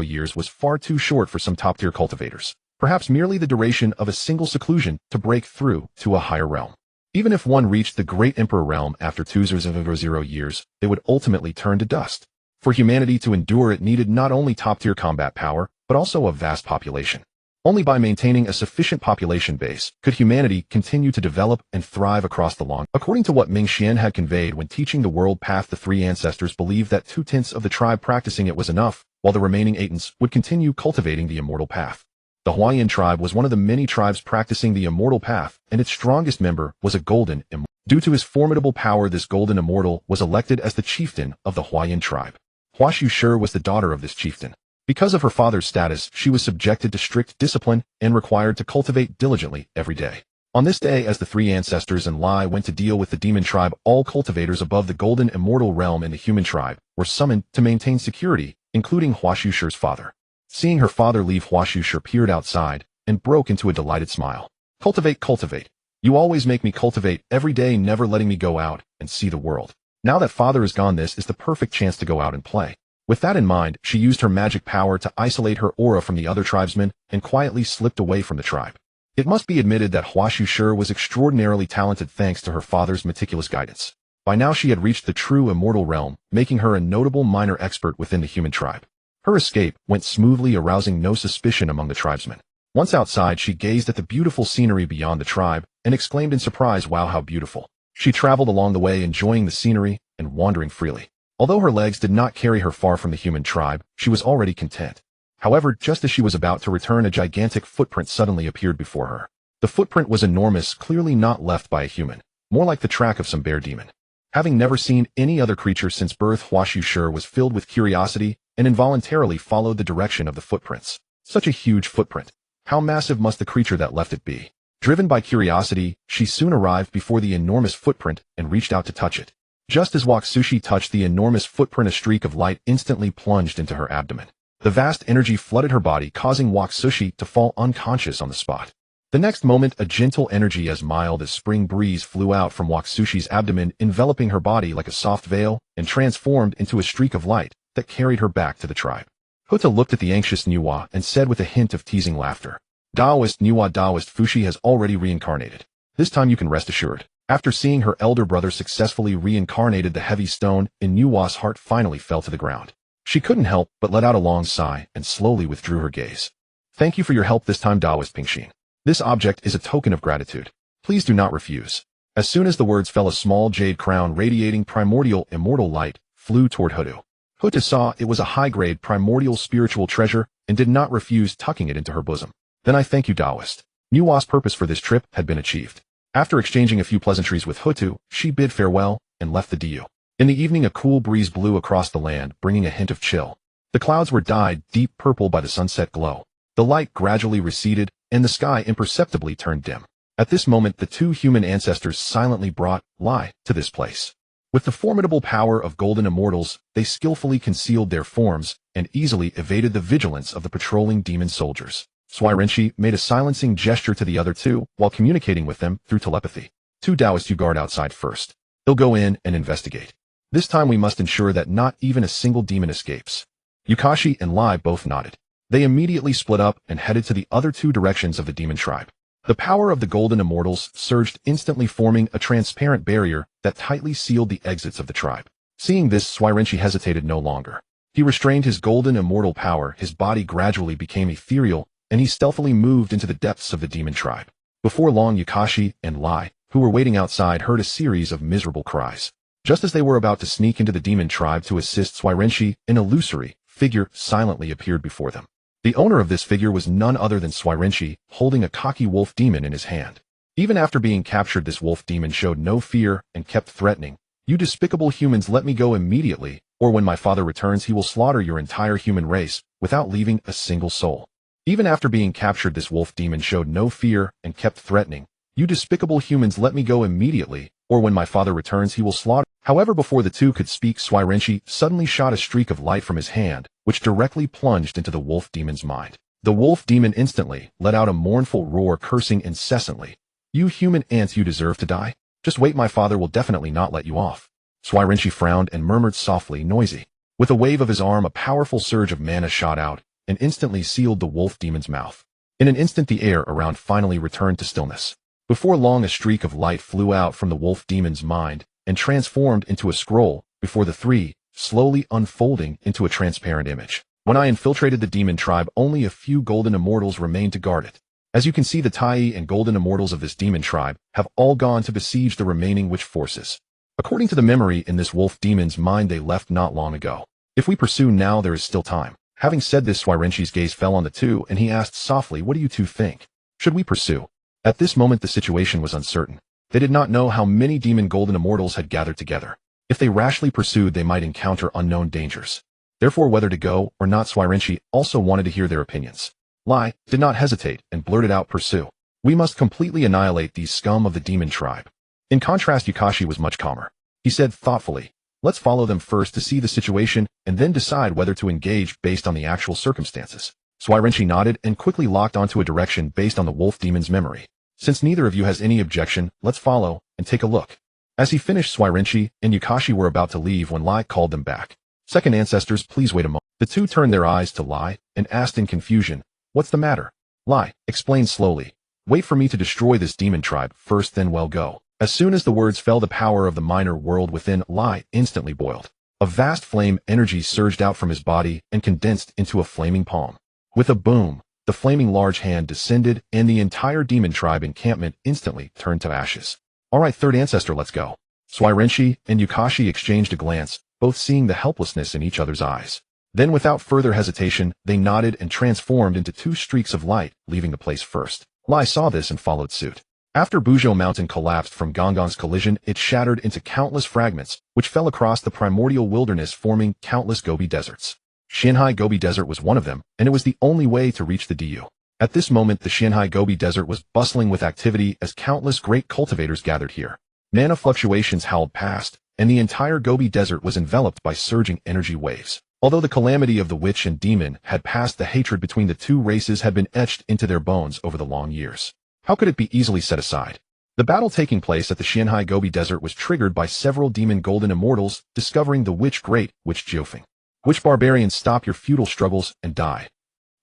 years was far too short for some top-tier cultivators. Perhaps merely the duration of a single seclusion to break through to a higher realm. Even if one reached the Great Emperor realm after 2,000 years, they would ultimately turn to dust. For humanity to endure it needed not only top-tier combat power, but also a vast population. Only by maintaining a sufficient population base could humanity continue to develop and thrive across the long. According to what Minghe had conveyed when teaching the world path, the three ancestors believed that 2/10 of the tribe practicing it was enough, while the remaining 8/10 would continue cultivating the immortal path. The Hawaiian tribe was one of the many tribes practicing the immortal path, and its strongest member was a golden immortal. Due to his formidable power, this golden immortal was elected as the chieftain of the Hawaiian tribe. Hwashu was the daughter of this chieftain. Because of her father's status, she was subjected to strict discipline and required to cultivate diligently every day. On this day, as the three ancestors and Lai went to deal with the demon tribe, all cultivators above the golden immortal realm in the human tribe were summoned to maintain security, including Hwashu's father. Seeing her father leave, Hwashu peered outside and broke into a delighted smile. Cultivate, cultivate. You always make me cultivate every day, never letting me go out and see the world. Now that father is gone, this is the perfect chance to go out and play. With that in mind, she used her magic power to isolate her aura from the other tribesmen and quietly slipped away from the tribe. It must be admitted that Hwashu was extraordinarily talented thanks to her father's meticulous guidance. By now she had reached the true immortal realm, making her a notable minor expert within the human tribe. Her escape went smoothly, arousing no suspicion among the tribesmen. Once outside, she gazed at the beautiful scenery beyond the tribe and exclaimed in surprise, "Wow, how beautiful." She traveled along the way, enjoying the scenery and wandering freely. Although her legs did not carry her far from the human tribe, she was already content. However, just as she was about to return, a gigantic footprint suddenly appeared before her. The footprint was enormous, clearly not left by a human, more like the track of some bear demon. Having never seen any other creature since birth, Hwashu was filled with curiosity and involuntarily followed the direction of the footprints. Such a huge footprint. How massive must the creature that left it be? Driven by curiosity, she soon arrived before the enormous footprint and reached out to touch it. Just as Waksushi touched the enormous footprint, a streak of light instantly plunged into her abdomen. The vast energy flooded her body, causing Waksushi to fall unconscious on the spot. The next moment, a gentle energy as mild as spring breeze flew out from Waksushi's abdomen, enveloping her body like a soft veil and transformed into a streak of light that carried her back to the tribe. Hota looked at the anxious Nuwa and said with a hint of teasing laughter, "Daoist Nuwa, Daoist Fushi has already reincarnated. This time you can rest assured." After seeing her elder brother successfully reincarnated, the heavy stone in Nuwa's heart finally fell to the ground. She couldn't help but let out a long sigh and slowly withdrew her gaze. "Thank you for your help this time, Daoist Pingshin. This object is a token of gratitude. Please do not refuse." As soon as the words fell, a small jade crown radiating primordial immortal light flew toward Hutu. Hutu saw it was a high-grade primordial spiritual treasure and did not refuse tucking it into her bosom. "Then I thank you, Daoist." Nuwa's purpose for this trip had been achieved. After exchanging a few pleasantries with Hutu, she bid farewell and left the Diu. In the evening, a cool breeze blew across the land, bringing a hint of chill. The clouds were dyed deep purple by the sunset glow. The light gradually receded, and the sky imperceptibly turned dim. At this moment, the two human ancestors silently brought Lai to this place. With the formidable power of golden immortals, they skillfully concealed their forms and easily evaded the vigilance of the patrolling demon soldiers. Swirenshi made a silencing gesture to the other two while communicating with them through telepathy. "Two Taoists, you guard outside first. They'll go in and investigate. This time we must ensure that not even a single demon escapes." Yukashi and Lai both nodded. They immediately split up and headed to the other two directions of the demon tribe. The power of the golden immortals surged, instantly forming a transparent barrier that tightly sealed the exits of the tribe. Seeing this, Swirenshi hesitated no longer. He restrained his golden immortal power, his body gradually became ethereal, and he stealthily moved into the depths of the demon tribe. Before long, Yukashi and Lai, who were waiting outside, heard a series of miserable cries. Just as they were about to sneak into the demon tribe to assist Swirenshi, an illusory figure silently appeared before them. The owner of this figure was none other than Swirenshi, holding a cocky wolf demon in his hand. Even after being captured, this wolf demon showed no fear and kept threatening, You despicable humans, let me go immediately, or when my father returns he will slaughter your entire human race, without leaving a single soul. Even after being captured, this wolf demon showed no fear and kept threatening. You despicable humans, let me go immediately, or when my father returns he will slaughter. However, before the two could speak, Swirenshi suddenly shot a streak of light from his hand, which directly plunged into the wolf demon's mind. The wolf demon instantly let out a mournful roar, cursing incessantly. You human ants, you deserve to die. Just wait, my father will definitely not let you off. Swirenshi frowned and murmured softly, noisy. With a wave of his arm, a powerful surge of mana shot out and instantly sealed the wolf demon's mouth. In an instant, the air around finally returned to stillness. Before long, a streak of light flew out from the wolf demon's mind and transformed into a scroll before the three, slowly unfolding into a transparent image. When I infiltrated the demon tribe, only a few golden immortals remained to guard it. As you can see, the Tai and golden immortals of this demon tribe have all gone to besiege the remaining witch forces. According to the memory in this wolf demon's mind, they left not long ago. If we pursue now, there is still time. Having said this, Swirenshi's gaze fell on the two and he asked softly, what do you two think? Should we pursue? At this moment, the situation was uncertain. They did not know how many demon golden immortals had gathered together. If they rashly pursued, they might encounter unknown dangers. Therefore, whether to go or not, Swirenshi also wanted to hear their opinions. Lai did not hesitate and blurted out, pursue. We must completely annihilate these scum of the demon tribe. In contrast, Yukashi was much calmer. He said thoughtfully, let's follow them first to see the situation and then decide whether to engage based on the actual circumstances. Swirenshi nodded and quickly locked onto a direction based on the wolf demon's memory. Since neither of you has any objection, let's follow and take a look. As he finished, Swirenshi and Yukashi were about to leave when Lai called them back. Second ancestors, please wait a moment. The two turned their eyes to Lai and asked in confusion, what's the matter? Lai explained slowly, wait for me to destroy this demon tribe first, then we'll go. As soon as the words fell, the power of the minor world within Lai instantly boiled. A vast flame energy surged out from his body and condensed into a flaming palm. With a boom, the flaming large hand descended and the entire demon tribe encampment instantly turned to ashes. All right, third ancestor, let's go. Swirenshi and Yukashi exchanged a glance, both seeing the helplessness in each other's eyes. Then without further hesitation, they nodded and transformed into two streaks of light, leaving the place first. Lai saw this and followed suit. After Buzhou Mountain collapsed from Gongong's collision, it shattered into countless fragments, which fell across the primordial wilderness, forming countless Gobi deserts. Xianhai Gobi Desert was one of them, and it was the only way to reach the Du. At this moment, the Xianhai Gobi Desert was bustling with activity as countless great cultivators gathered here. Mana fluctuations howled past, and the entire Gobi Desert was enveloped by surging energy waves. Although the calamity of the witch and demon had passed, the hatred between the two races had been etched into their bones over the long years. How could it be easily set aside? The battle taking place at the Xianhai Gobi Desert was triggered by several demon golden immortals discovering the great witch Jiufeng. Witch barbarians, stop your futile struggles and die.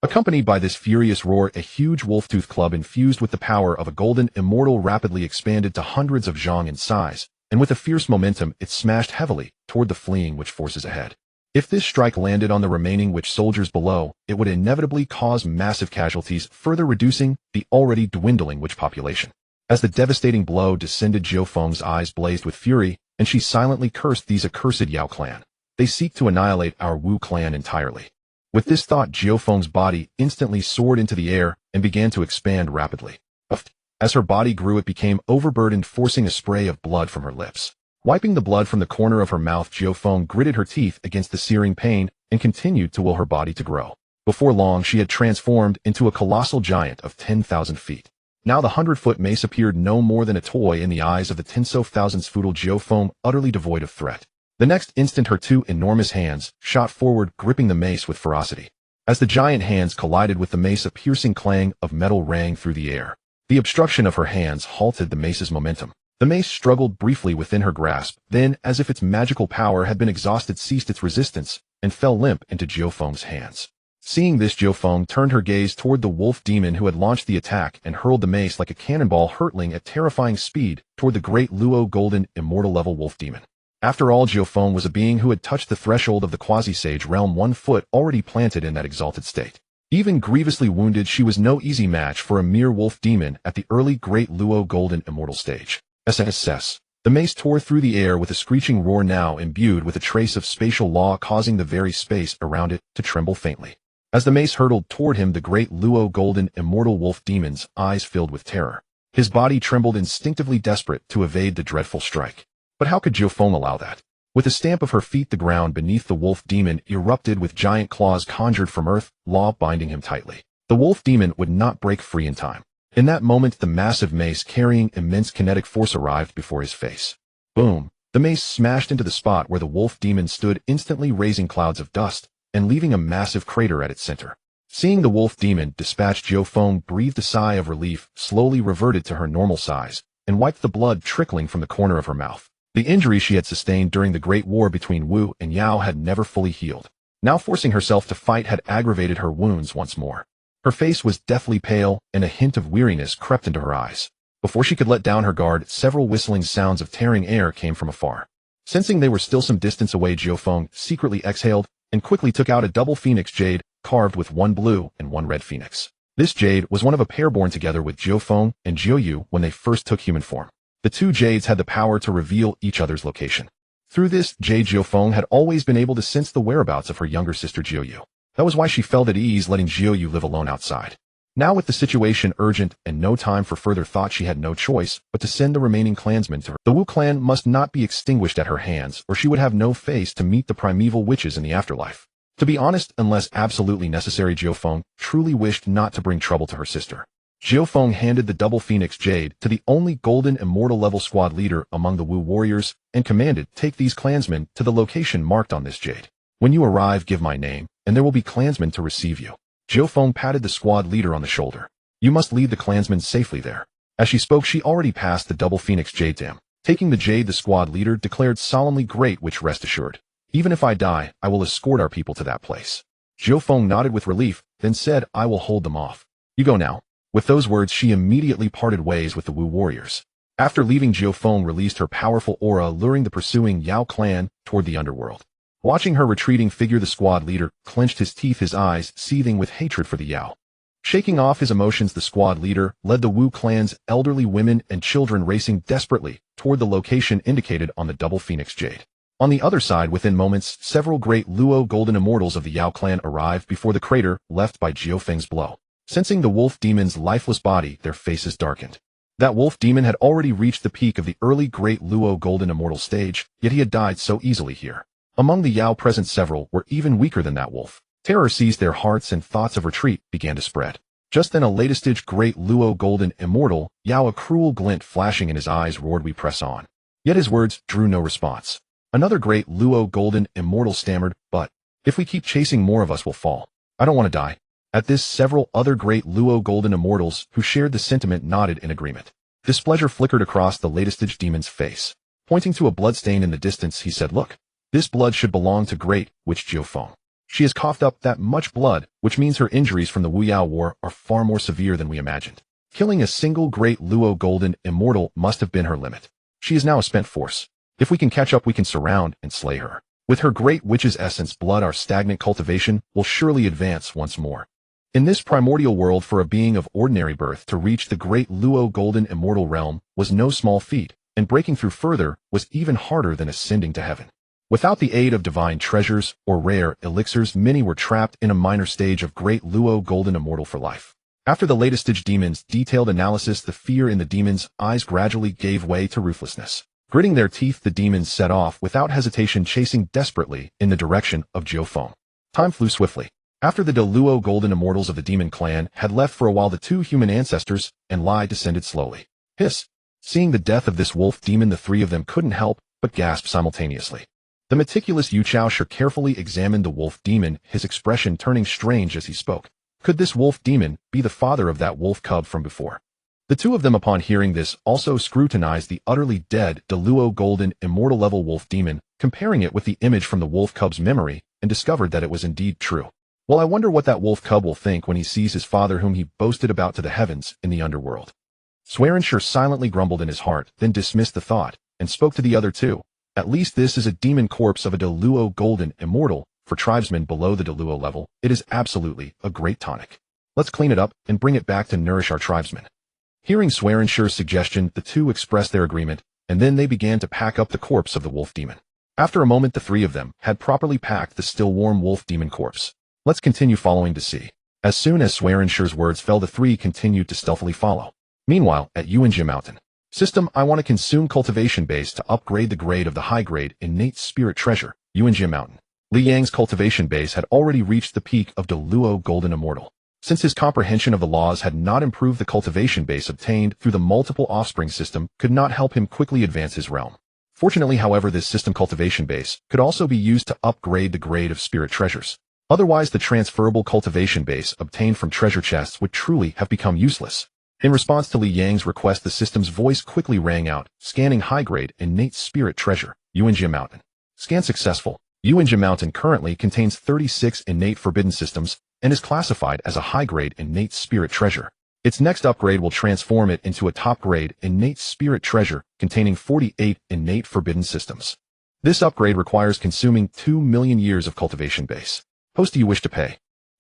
Accompanied by this furious roar, a huge wolf-tooth club infused with the power of a golden immortal rapidly expanded to hundreds of zhang in size, and with a fierce momentum it smashed heavily toward the fleeing witch forces ahead. If this strike landed on the remaining witch soldiers below, it would inevitably cause massive casualties, further reducing the already dwindling witch population. As the devastating blow descended, Jiufeng's eyes blazed with fury, and she silently cursed, these accursed Yao clan. They seek to annihilate our Wu clan entirely. With this thought, Jiufeng's body instantly soared into the air and began to expand rapidly. As her body grew, it became overburdened, forcing a spray of blood from her lips. Wiping the blood from the corner of her mouth, Jiufeng gritted her teeth against the searing pain and continued to will her body to grow. Before long, she had transformed into a colossal giant of 10,000 feet. Now the 100-foot mace appeared no more than a toy in the eyes of the Tensou-thousand's feudal Jiufeng, utterly devoid of threat. The next instant, her two enormous hands shot forward, gripping the mace with ferocity. As the giant hands collided with the mace, a piercing clang of metal rang through the air. The obstruction of her hands halted the mace's momentum. The mace struggled briefly within her grasp, then, as if its magical power had been exhausted, ceased its resistance and fell limp into Jiufeng's hands. Seeing this, Jiufeng turned her gaze toward the wolf demon who had launched the attack and hurled the mace like a cannonball, hurtling at terrifying speed toward the great Luo golden immortal level wolf demon. After all, Jiufeng was a being who had touched the threshold of the quasi-sage realm, 1 foot already planted in that exalted state. Even grievously wounded, she was no easy match for a mere wolf demon at the early great Luo golden immortal stage. SSS. The mace tore through the air with a screeching roar, now imbued with a trace of spatial law, causing the very space around it to tremble faintly. As the mace hurtled toward him, the great Luo golden immortal wolf demon's eyes filled with terror. His body trembled, instinctively desperate to evade the dreadful strike. But how could Jiufeng allow that? With a stamp of her feet, the ground beneath the wolf demon erupted with giant claws conjured from earth, law binding him tightly. The wolf demon would not break free in time. In that moment, the massive mace carrying immense kinetic force arrived before his face. Boom! The mace smashed into the spot where the wolf demon stood, instantly raising clouds of dust and leaving a massive crater at its center. Seeing the wolf demon dispatched, Jiufeng breathed a sigh of relief, slowly reverted to her normal size, and wiped the blood trickling from the corner of her mouth. The injury she had sustained during the Great War between Wu and Yao had never fully healed. Now forcing herself to fight had aggravated her wounds once more. Her face was deathly pale, and a hint of weariness crept into her eyes. Before she could let down her guard, several whistling sounds of tearing air came from afar. Sensing they were still some distance away, Jiufeng secretly exhaled and quickly took out a double phoenix jade, carved with one blue and one red phoenix. This jade was one of a pair born together with Jiufeng and Jiuyu when they first took human form. The two jades had the power to reveal each other's location. Through this jade, Jiufeng had always been able to sense the whereabouts of her younger sister Jiuyu. That was why she felt at ease letting Jiuyu live alone outside. Now with the situation urgent and no time for further thought, she had no choice but to send the remaining clansmen to her. The Wu clan must not be extinguished at her hands, or she would have no face to meet the primeval witches in the afterlife. To be honest, unless absolutely necessary, Jiufeng truly wished not to bring trouble to her sister. Jiufeng handed the double phoenix jade to the only golden immortal level squad leader among the Wu warriors and commanded, "Take these clansmen to the location marked on this jade. When you arrive, give my name, and there will be clansmen to receive you." Jiufeng patted the squad leader on the shoulder. "You must lead the clansmen safely there." As she spoke, she already passed the double phoenix jade to him. Taking the jade, the squad leader declared solemnly, "Great witch, rest assured. Even if I die, I will escort our people to that place." Jiufeng nodded with relief, then said, "I will hold them off. You go now." With those words, she immediately parted ways with the Wu warriors. After leaving, Jiufeng released her powerful aura, luring the pursuing Yao clan toward the underworld. Watching her retreating figure, the squad leader clenched his teeth, his eyes seething with hatred for the Yao. Shaking off his emotions, the squad leader led the Wu clan's elderly women and children racing desperately toward the location indicated on the double phoenix jade. On the other side, within moments, several great Luo golden immortals of the Yao clan arrived before the crater left by Jiufeng's blow. Sensing the wolf demon's lifeless body, their faces darkened. That wolf demon had already reached the peak of the early great Luo golden immortal stage, yet he had died so easily here. Among the Yao present, several were even weaker than that wolf. Terror seized their hearts and thoughts of retreat began to spread. Just then, a latest-stage great Luo golden immortal, Yao, a cruel glint flashing in his eyes, roared, "We press on." Yet his words drew no response. Another great Luo golden immortal stammered, "But if we keep chasing, more of us will fall. I don't want to die." At this, several other great Luo golden immortals who shared the sentiment nodded in agreement. Displeasure flickered across the latest-stage demon's face. Pointing to a bloodstain in the distance, he said, "Look, this blood should belong to great witch Jiufeng. She has coughed up that much blood, which means her injuries from the Wu Yao War are far more severe than we imagined. Killing a single great Luo golden immortal must have been her limit. She is now a spent force. If we can catch up, we can surround and slay her. With her great witch's essence blood, our stagnant cultivation will surely advance once more." In this primordial world, for a being of ordinary birth to reach the great Luo golden immortal realm was no small feat, and breaking through further was even harder than ascending to heaven. Without the aid of divine treasures or rare elixirs, many were trapped in a minor stage of great Luo golden immortal for life. After the latest stage demon's detailed analysis, the fear in the demon's eyes gradually gave way to ruthlessness. Gritting their teeth, the demons set off without hesitation, chasing desperately in the direction of Jiufeng. Time flew swiftly. After the Luo golden immortals of the demon clan had left for a while, the two human ancestors and Lai descended slowly. Hiss! Seeing the death of this wolf demon, the three of them couldn't help but gasp simultaneously. The meticulous Yu Chaoshu carefully examined the wolf demon, his expression turning strange as he spoke. Could this wolf demon be the father of that wolf cub from before? The two of them, upon hearing this, also scrutinized the utterly dead Luo golden immortal level wolf demon, comparing it with the image from the wolf cub's memory, and discovered that it was indeed true. Well, I wonder what that wolf cub will think when he sees his father, whom he boasted about to the heavens in the underworld. Swearenshire silently grumbled in his heart, then dismissed the thought, and spoke to the other two. At least this is a demon corpse of a Luo golden immortal. For tribesmen below the Luo level, it is absolutely a great tonic. Let's clean it up and bring it back to nourish our tribesmen. Hearing Swearenshire's suggestion, the two expressed their agreement, and then they began to pack up the corpse of the wolf demon. After a moment, the three of them had properly packed the still warm wolf demon corpse. Let's continue following to see. As soon as Swearenshire's words fell, the three continued to stealthily follow. Meanwhile, at Yuanjia Mountain, System, I want to consume cultivation base to upgrade the grade of the high-grade innate spirit treasure, Yuanjia Mountain. Li Yang's cultivation base had already reached the peak of Deluo Golden Immortal. Since his comprehension of the laws had not improved, the cultivation base obtained through the multiple offspring system could not help him quickly advance his realm. Fortunately, however, this system cultivation base could also be used to upgrade the grade of spirit treasures. Otherwise, the transferable cultivation base obtained from treasure chests would truly have become useless. In response to Li Yang's request, the system's voice quickly rang out, scanning high-grade innate spirit treasure, Yuanjia Mountain. Scan successful. Yuanjia Mountain currently contains 36 innate forbidden systems and is classified as a high-grade innate spirit treasure. Its next upgrade will transform it into a top-grade innate spirit treasure containing 48 innate forbidden systems. This upgrade requires consuming 2 million years of cultivation base. Post, do you wish to pay?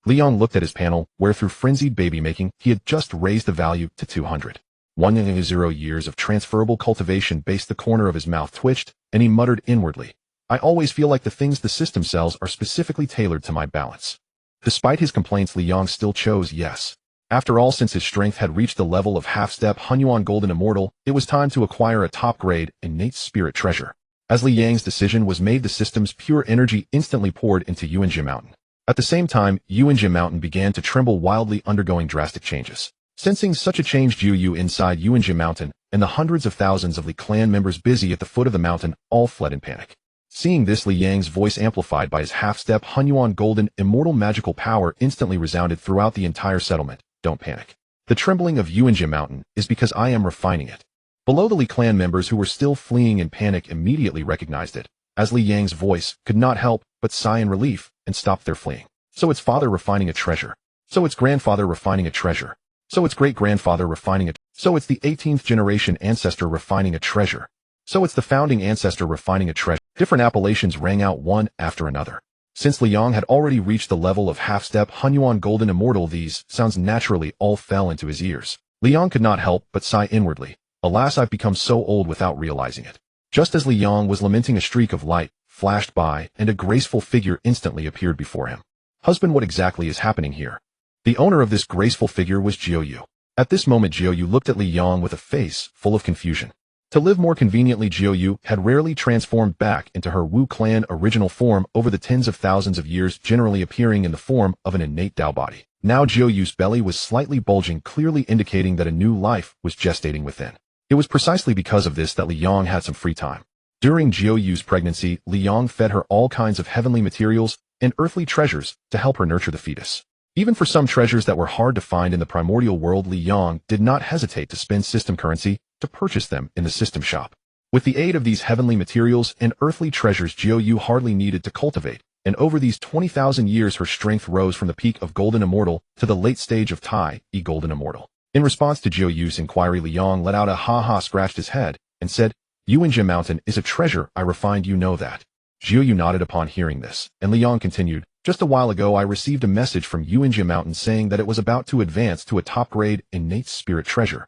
Li Yang looked at his panel, where through frenzied baby-making, he had just raised the value to 210 years of transferable cultivation base. The corner of his mouth twitched, and he muttered inwardly, I always feel like the things the system sells are specifically tailored to my balance. Despite his complaints, Li Yang still chose yes. After all, since his strength had reached the level of half-step Hunyuan Golden Immortal, it was time to acquire a top-grade innate spirit treasure. As Li Yang's decision was made, the system's pure energy instantly poured into Yuanjia Mountain. At the same time, Yuanjia Mountain began to tremble wildly, undergoing drastic changes. Sensing such a change, Jiu inside Yuanjia Mountain and the hundreds of thousands of Li clan members busy at the foot of the mountain all fled in panic. Seeing this, Li Yang's voice, amplified by his half-step Hunyuan Golden Immortal magical power, instantly resounded throughout the entire settlement. Don't panic. The trembling of Yuanjia Mountain is because I am refining it. Below, the Li clan members who were still fleeing in panic immediately recognized it, as Li Yang's voice could not help but sigh in relief and stopped their fleeing. So it's father refining a treasure. So it's grandfather refining a treasure. So it's great-grandfather refining it. So it's the 18th generation ancestor refining a treasure. So it's the founding ancestor refining a treasure. Different appellations rang out one after another. Since Li Yang had already reached the level of half-step Hunyuan Golden Immortal, these sounds naturally all fell into his ears. Li Yang could not help but sigh inwardly. Alas, I've become so old without realizing it. Just as Li Yang was lamenting, a streak of light flashed by and a graceful figure instantly appeared before him. Husband, what exactly is happening here? The owner of this graceful figure was Jiu. At this moment, Jiu looked at Li Yang with a face full of confusion. To live more conveniently, Jiu had rarely transformed back into her Wu clan original form over the tens of thousands of years, generally appearing in the form of an innate Dao body. Now Jiu's belly was slightly bulging, clearly indicating that a new life was gestating within. It was precisely because of this that Li Yang had some free time. During Jiu's pregnancy, Li Yang fed her all kinds of heavenly materials and earthly treasures to help her nurture the fetus. Even for some treasures that were hard to find in the primordial world, Li Yang did not hesitate to spend system currency to purchase them in the system shop. With the aid of these heavenly materials and earthly treasures, Jiu hardly needed to cultivate, and over these 20,000 years her strength rose from the peak of Golden Immortal to the late stage of Tai-E Golden Immortal. In response to Jiu's inquiry, Li Yang let out a ha-ha, scratched his head, and said, Yuanjia Mountain is a treasure I refined, you know that. Jiu nodded upon hearing this, and Li Yang continued, just a while ago I received a message from Yuanjia Mountain saying that it was about to advance to a top-grade innate spirit treasure.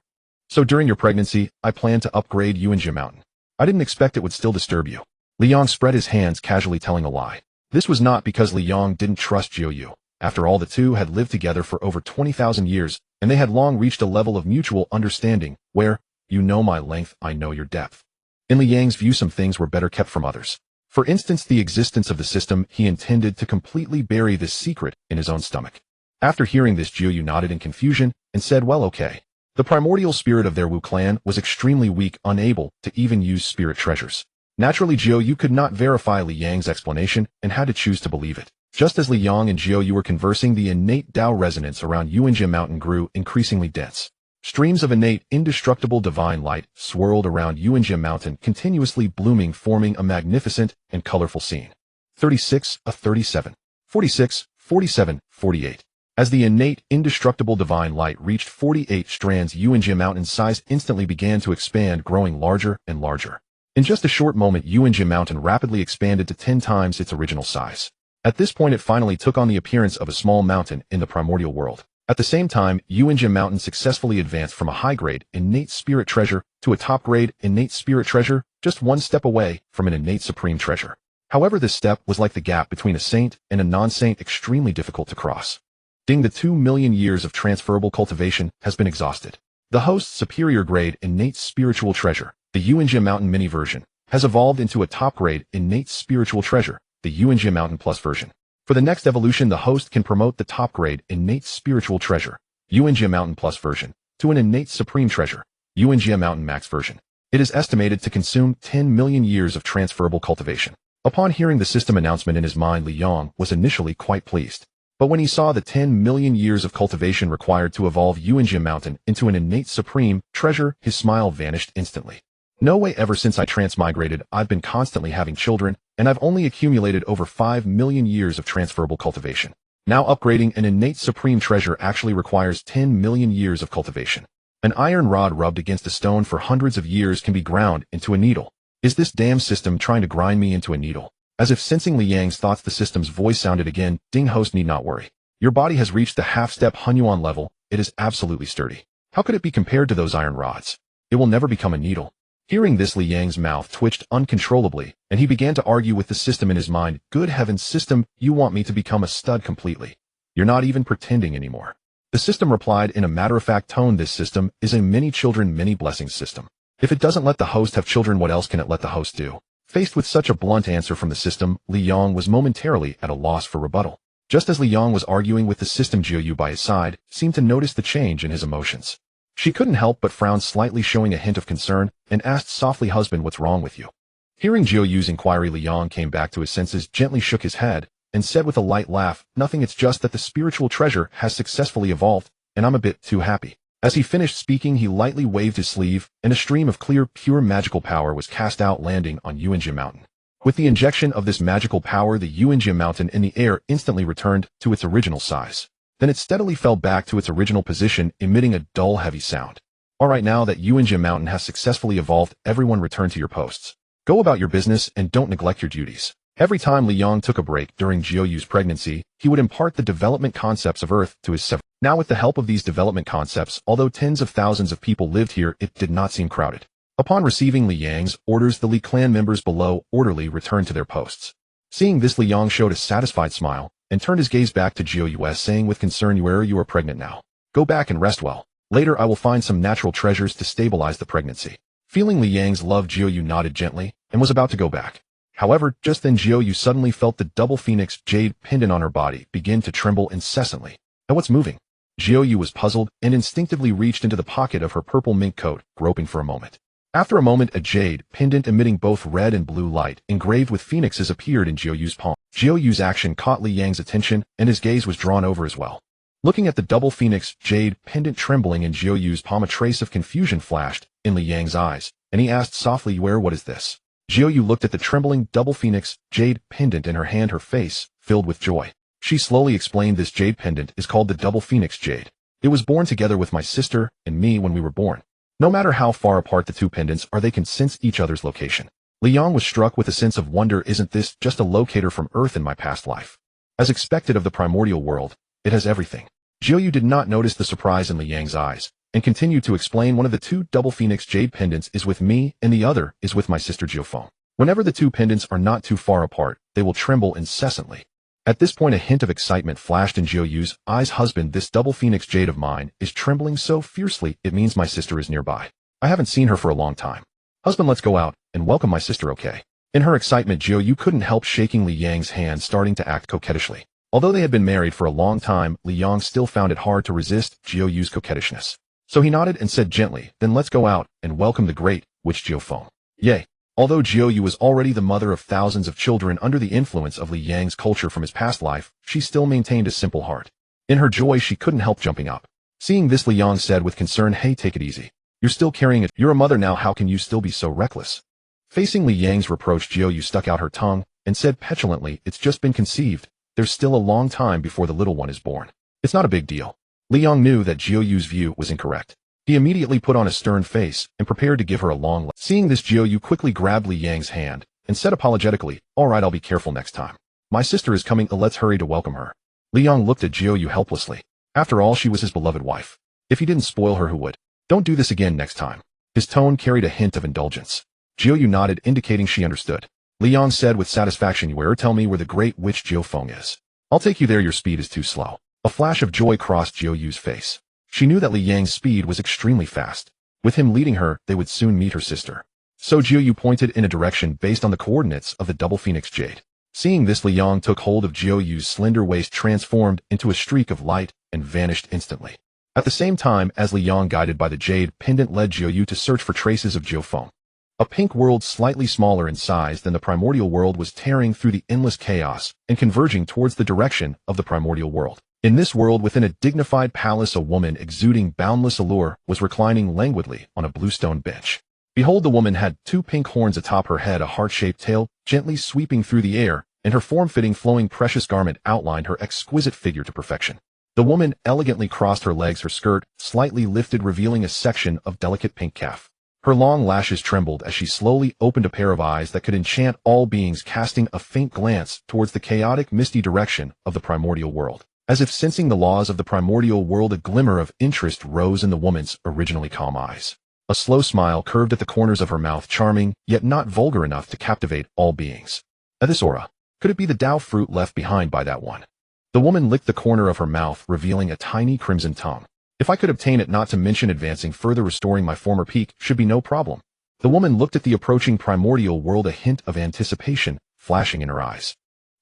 So during your pregnancy, I planned to upgrade Yuanjia Mountain. I didn't expect it would still disturb you. Li Yang spread his hands, casually telling a lie. This was not because Li Yang didn't trust Jiu. After all, the two had lived together for over 20,000 years, and they had long reached a level of mutual understanding where, you know my length, I know your depth. In Li Yang's view, some things were better kept from others. For instance, the existence of the system. He intended to completely bury this secret in his own stomach. After hearing this, Jiu nodded in confusion and said, well, okay. The primordial spirit of their Wu clan was extremely weak, unable to even use spirit treasures. Naturally, Jiu could not verify Li Yang's explanation and had to choose to believe it. Just as Li Yang and Jiu were conversing, the innate Dao resonance around Yuanjia Mountain grew increasingly dense. Streams of innate, indestructible divine light swirled around Yuanjia Mountain, continuously blooming, forming a magnificent and colorful scene. 36, 37, 46, 47, 48. As the innate, indestructible divine light reached 48 strands, Yuanjia Mountain's size instantly began to expand, growing larger and larger. In just a short moment, Yuanjia Mountain rapidly expanded to 10 times its original size. At this point, it finally took on the appearance of a small mountain in the primordial world. At the same time, Yuanjia Mountain successfully advanced from a high-grade innate spirit treasure to a top-grade innate spirit treasure, just one step away from an innate supreme treasure. However, this step was like the gap between a saint and a non-saint, extremely difficult to cross. The 2 million years of transferable cultivation has been exhausted. The host's superior grade innate spiritual treasure, the Minghe Mountain Mini version, has evolved into a top-grade innate spiritual treasure, the Minghe Mountain Plus version. For the next evolution, the host can promote the top-grade innate spiritual treasure, Minghe Mountain Plus version, to an innate supreme treasure, Minghe Mountain Max version. It is estimated to consume 10 million years of transferable cultivation. Upon hearing the system announcement in his mind, Li Yang was initially quite pleased. But when he saw the 10 million years of cultivation required to evolve Minghe Mountain into an innate supreme treasure, his smile vanished instantly. No way, ever since I transmigrated, I've been constantly having children, and I've only accumulated over 5 million years of transferable cultivation. Now upgrading an innate supreme treasure actually requires 10 million years of cultivation. An iron rod rubbed against a stone for hundreds of years can be ground into a needle. Is this damn system trying to grind me into a needle? As if sensing Li Yang's thoughts, the system's voice sounded again. Ding, host need not worry. Your body has reached the half-step Hunyuan level. It is absolutely sturdy. How could it be compared to those iron rods? It will never become a needle. Hearing this, Li Yang's mouth twitched uncontrollably, and he began to argue with the system in his mind. Good heavens, system, you want me to become a stud completely. You're not even pretending anymore. The system replied in a matter-of-fact tone. This system is a many children, many blessings system. If it doesn't let the host have children, what else can it let the host do? Faced with such a blunt answer from the system, Li Yang was momentarily at a loss for rebuttal. Just as Li Yang was arguing with the system, Jiu by his side seemed to notice the change in his emotions. She couldn't help but frown slightly, showing a hint of concern, and asked softly, husband, what's wrong with you? Hearing Jiu's inquiry, Li Yang came back to his senses, gently shook his head, and said with a light laugh, nothing, it's just that the spiritual treasure has successfully evolved, and I'm a bit too happy. As he finished speaking, he lightly waved his sleeve, and a stream of clear, pure magical power was cast out, landing on Minghe Mountain. With the injection of this magical power, the Minghe Mountain in the air instantly returned to its original size. Then it steadily fell back to its original position, emitting a dull, heavy sound. Alright, now that Minghe Mountain has successfully evolved, everyone return to your posts. Go about your business and don't neglect your duties. Every time Li Yang took a break during Jiu's pregnancy, he would impart the development concepts of Earth to his seven. Now with the help of these development concepts, although tens of thousands of people lived here, it did not seem crowded. Upon receiving Li Yang's orders, the Li clan members below orderly returned to their posts. Seeing this, Li Yang showed a satisfied smile, and turned his gaze back to Jiu, saying with concern, you are pregnant now. Go back and rest well. Later I will find some natural treasures to stabilize the pregnancy. Feeling Li Yang's love, Jiu nodded gently, and was about to go back. However, just then Jiu suddenly felt the double phoenix jade pendant on her body begin to tremble incessantly. Now what's moving? Jiu was puzzled and instinctively reached into the pocket of her purple mink coat, groping for a moment. After a moment, a jade pendant emitting both red and blue light, engraved with phoenixes, appeared in Jiu's palm. Jiu's action caught Li Yang's attention, and his gaze was drawn over as well. Looking at the double phoenix jade pendant trembling in Jiu's palm, a trace of confusion flashed in Li Yang's eyes, and he asked softly, what is this? Jiu looked at the trembling double phoenix jade pendant in her hand, her face filled with joy. She slowly explained, this jade pendant is called the double phoenix jade. It was born together with my sister and me when we were born. No matter how far apart the two pendants are, they can sense each other's location. Li Yang was struck with a sense of wonder. Isn't this just a locator from Earth in my past life? As expected of the primordial world, it has everything. Jiu did not notice the surprise in Li Yang's eyes, and continued to explain, one of the two double phoenix jade pendants is with me, and the other is with my sister Jiufeng. Whenever the two pendants are not too far apart, they will tremble incessantly. At this point, a hint of excitement flashed in Jiu's eyes. Husband, this double phoenix jade of mine is trembling so fiercely, it means my sister is nearby. I haven't seen her for a long time. Husband, let's go out and welcome my sister, okay? In her excitement, Jiu couldn't help shaking Li Yang's hand, starting to act coquettishly. Although they had been married for a long time, Li Yang still found it hard to resist Jiu's coquettishness. So he nodded and said gently, then let's go out and welcome the great witch Jiufeng. Yay. Although Jiu was already the mother of thousands of children under the influence of Li Yang's culture from his past life, she still maintained a simple heart. In her joy, she couldn't help jumping up. Seeing this, Li Yang said with concern, hey, take it easy. You're still carrying it. You're a mother now. How can you still be so reckless? Facing Li Yang's reproach, Jiu stuck out her tongue and said petulantly, it's just been conceived. There's still a long time before the little one is born. It's not a big deal. Li Yang knew that Jiu's view was incorrect. He immediately put on a stern face and prepared to give her a long lesson. Seeing this, Jiu quickly grabbed Li Yang's hand and said apologetically, all right, I'll be careful next time. My sister is coming, let's hurry to welcome her. Li Yang looked at Jiu helplessly. After all, she was his beloved wife. If he didn't spoil her, who would? Don't do this again next time. His tone carried a hint of indulgence. Jiu nodded, indicating she understood. Li Yang said with satisfaction, you tell me where the great witch Jiufeng is. I'll take you there, your speed is too slow. A flash of joy crossed Jiu's face. She knew that Li Yang's speed was extremely fast. With him leading her, they would soon meet her sister. So Jiuyu pointed in a direction based on the coordinates of the double phoenix jade. Seeing this, Li Yang took hold of Jiuyu's slender waist, transformed into a streak of light, and vanished instantly. At the same time as Li Yang, guided by the jade pendant, led Jiuyu to search for traces of Jiufeng. A pink world slightly smaller in size than the primordial world was tearing through the endless chaos and converging towards the direction of the primordial world. In this world, within a dignified palace, a woman exuding boundless allure was reclining languidly on a bluestone bench. Behold, the woman had 2 pink horns atop her head, a heart-shaped tail gently sweeping through the air, and her form-fitting flowing precious garment outlined her exquisite figure to perfection. The woman elegantly crossed her legs, her skirt slightly lifted, revealing a section of delicate pink calf. Her long lashes trembled as she slowly opened a pair of eyes that could enchant all beings, casting a faint glance towards the chaotic, misty direction of the primordial world. As if sensing the laws of the primordial world, a glimmer of interest rose in the woman's originally calm eyes. A slow smile curved at the corners of her mouth, charming, yet not vulgar enough to captivate all beings. This aura, could it be the Dao fruit left behind by that one? The woman licked the corner of her mouth, revealing a tiny crimson tongue. If I could obtain it, not to mention advancing further, restoring my former peak should be no problem. The woman looked at the approaching primordial world, a hint of anticipation flashing in her eyes.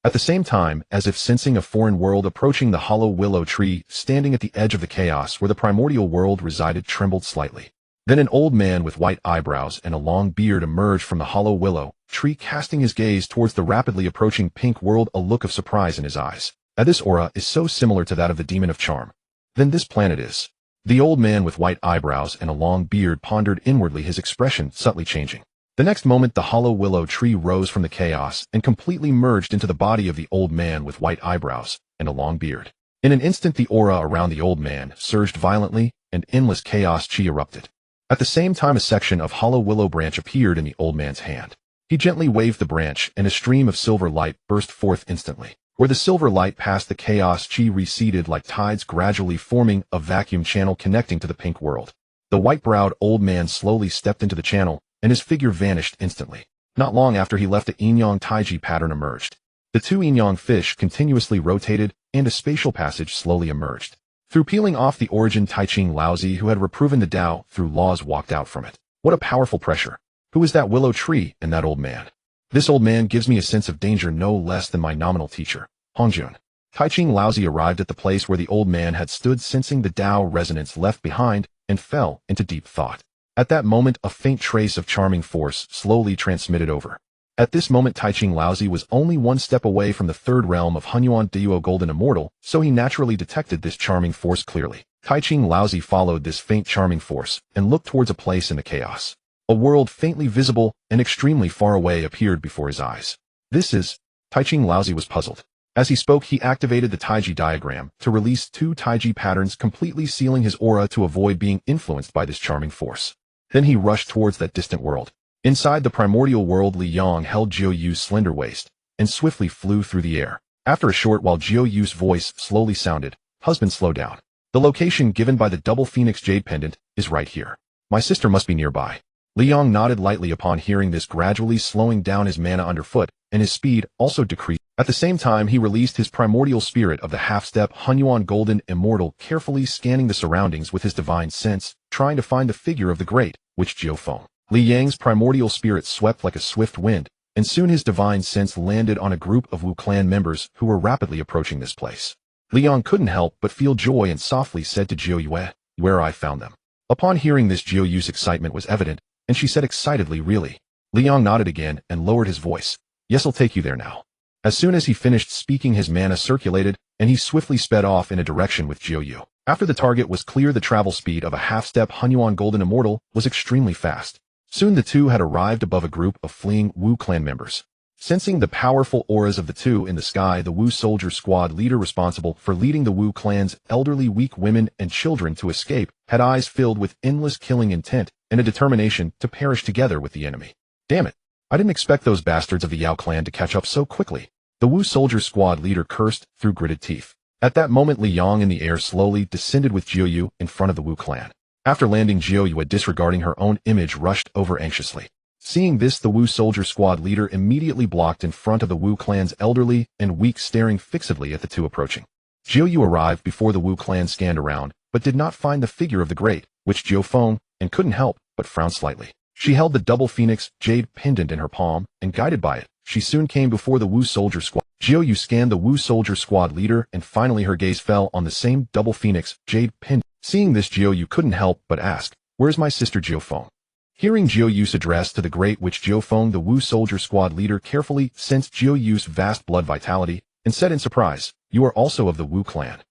At the same time, as if sensing a foreign world approaching, the hollow willow tree standing at the edge of the chaos where the primordial world resided trembled slightly. Then an old man with white eyebrows and a long beard emerged from the hollow willow tree, casting his gaze towards the rapidly approaching pink world, a look of surprise in his eyes. This aura is so similar to that of the demon of charm. Then this planet is. The old man with white eyebrows and a long beard pondered inwardly, his expression subtly changing. The next moment, the hollow willow tree rose from the chaos and completely merged into the body of the old man with white eyebrows and a long beard. In an instant, the aura around the old man surged violently, and endless chaos chi erupted. At the same time, a section of hollow willow branch appeared in the old man's hand. He gently waved the branch, and a stream of silver light burst forth instantly. Where the silver light passed, the chaos chi receded like tides, gradually forming a vacuum channel connecting to the pink world. The white-browed old man slowly stepped into the channel, and his figure vanished instantly. Not long after he left, a yin-yang taiji pattern emerged. The 2 yin-yang fish continuously rotated, and a spatial passage slowly emerged. Through peeling off the origin, Tai-Ching Laozi, who had reproven the Dao through laws, walked out from it. What a powerful pressure! Who is that willow tree and that old man? This old man gives me a sense of danger no less than my nominal teacher, Hongjun. Tai-Ching Laozi arrived at the place where the old man had stood, sensing the Dao resonance left behind, and fell into deep thought. At that moment, a faint trace of charming force slowly transmitted over. At this moment, Tai-Ching Laozi was only 1 step away from the 3rd realm of Hunyuan Duo Golden Immortal, so he naturally detected this charming force clearly. Tai-Ching Laozi followed this faint charming force and looked towards a place in the chaos. A world faintly visible and extremely far away appeared before his eyes. This is... Tai-Ching Laozi was puzzled. As he spoke, he activated the Taiji diagram to release 2 Taiji patterns, completely sealing his aura to avoid being influenced by this charming force. Then he rushed towards that distant world. Inside the primordial world, Li Yang held Jiuyu's slender waist and swiftly flew through the air. After a short while, Jiuyu's voice slowly sounded, "Husband, slow down. The location given by the double phoenix jade pendant is right here. My sister must be nearby." Li Yang nodded lightly upon hearing this, gradually slowing down his mana underfoot, and his speed also decreased. At the same time, he released his primordial spirit of the half-step Hunyuan Golden Immortal, carefully scanning the surroundings with his divine sense, trying to find the figure of the great witch Jiufeng. Li Yang's primordial spirit swept like a swift wind, and soon his divine sense landed on a group of Wu clan members who were rapidly approaching this place. Li Yang couldn't help but feel joy and softly said to Jiuyue, "Where I found them." Upon hearing this, Jiuyu's excitement was evident, and she said excitedly, "Really?" Li Yang nodded again and lowered his voice. "Yes, I'll take you there now." As soon as he finished speaking, his mana circulated, and he swiftly sped off in a direction with Jiuyu. After the target was clear, the travel speed of a half-step Hunyuan Golden Immortal was extremely fast. Soon the two had arrived above a group of fleeing Wu clan members. Sensing the powerful auras of the two in the sky, the Wu soldier squad leader responsible for leading the Wu clan's elderly, weak women and children to escape had eyes filled with endless killing intent and a determination to perish together with the enemy. Damn it! I didn't expect those bastards of the Yao clan to catch up so quickly. The Wu soldier squad leader cursed through gritted teeth. At that moment, Li Yang in the air slowly descended with Jiuyu in front of the Wu clan. After landing, Jiuyu, disregarding her own image, rushed over anxiously. Seeing this, the Wu soldier squad leader immediately blocked in front of the Wu clan's elderly and weak, staring fixedly at the two approaching. Jiuyu arrived before the Wu clan scanned around, but did not find the figure of the great witch Jiao Feng, and couldn't help but frown slightly. She held the double phoenix jade pendant in her palm, and guided by it, she soon came before the Wu soldier squad. Jiao Yu scanned the Wu soldier squad leader, and finally her gaze fell on the same double phoenix jade pendant. Seeing this, Jiao Yu couldn't help but ask, "Where's my sister Jiao Feng?" Hearing Jiao Yu's address to the great witch Jiao Feng, the Wu soldier squad leader carefully sensed Jiao Yu's vast blood vitality, and said in surprise, "You are also of the Wu clan."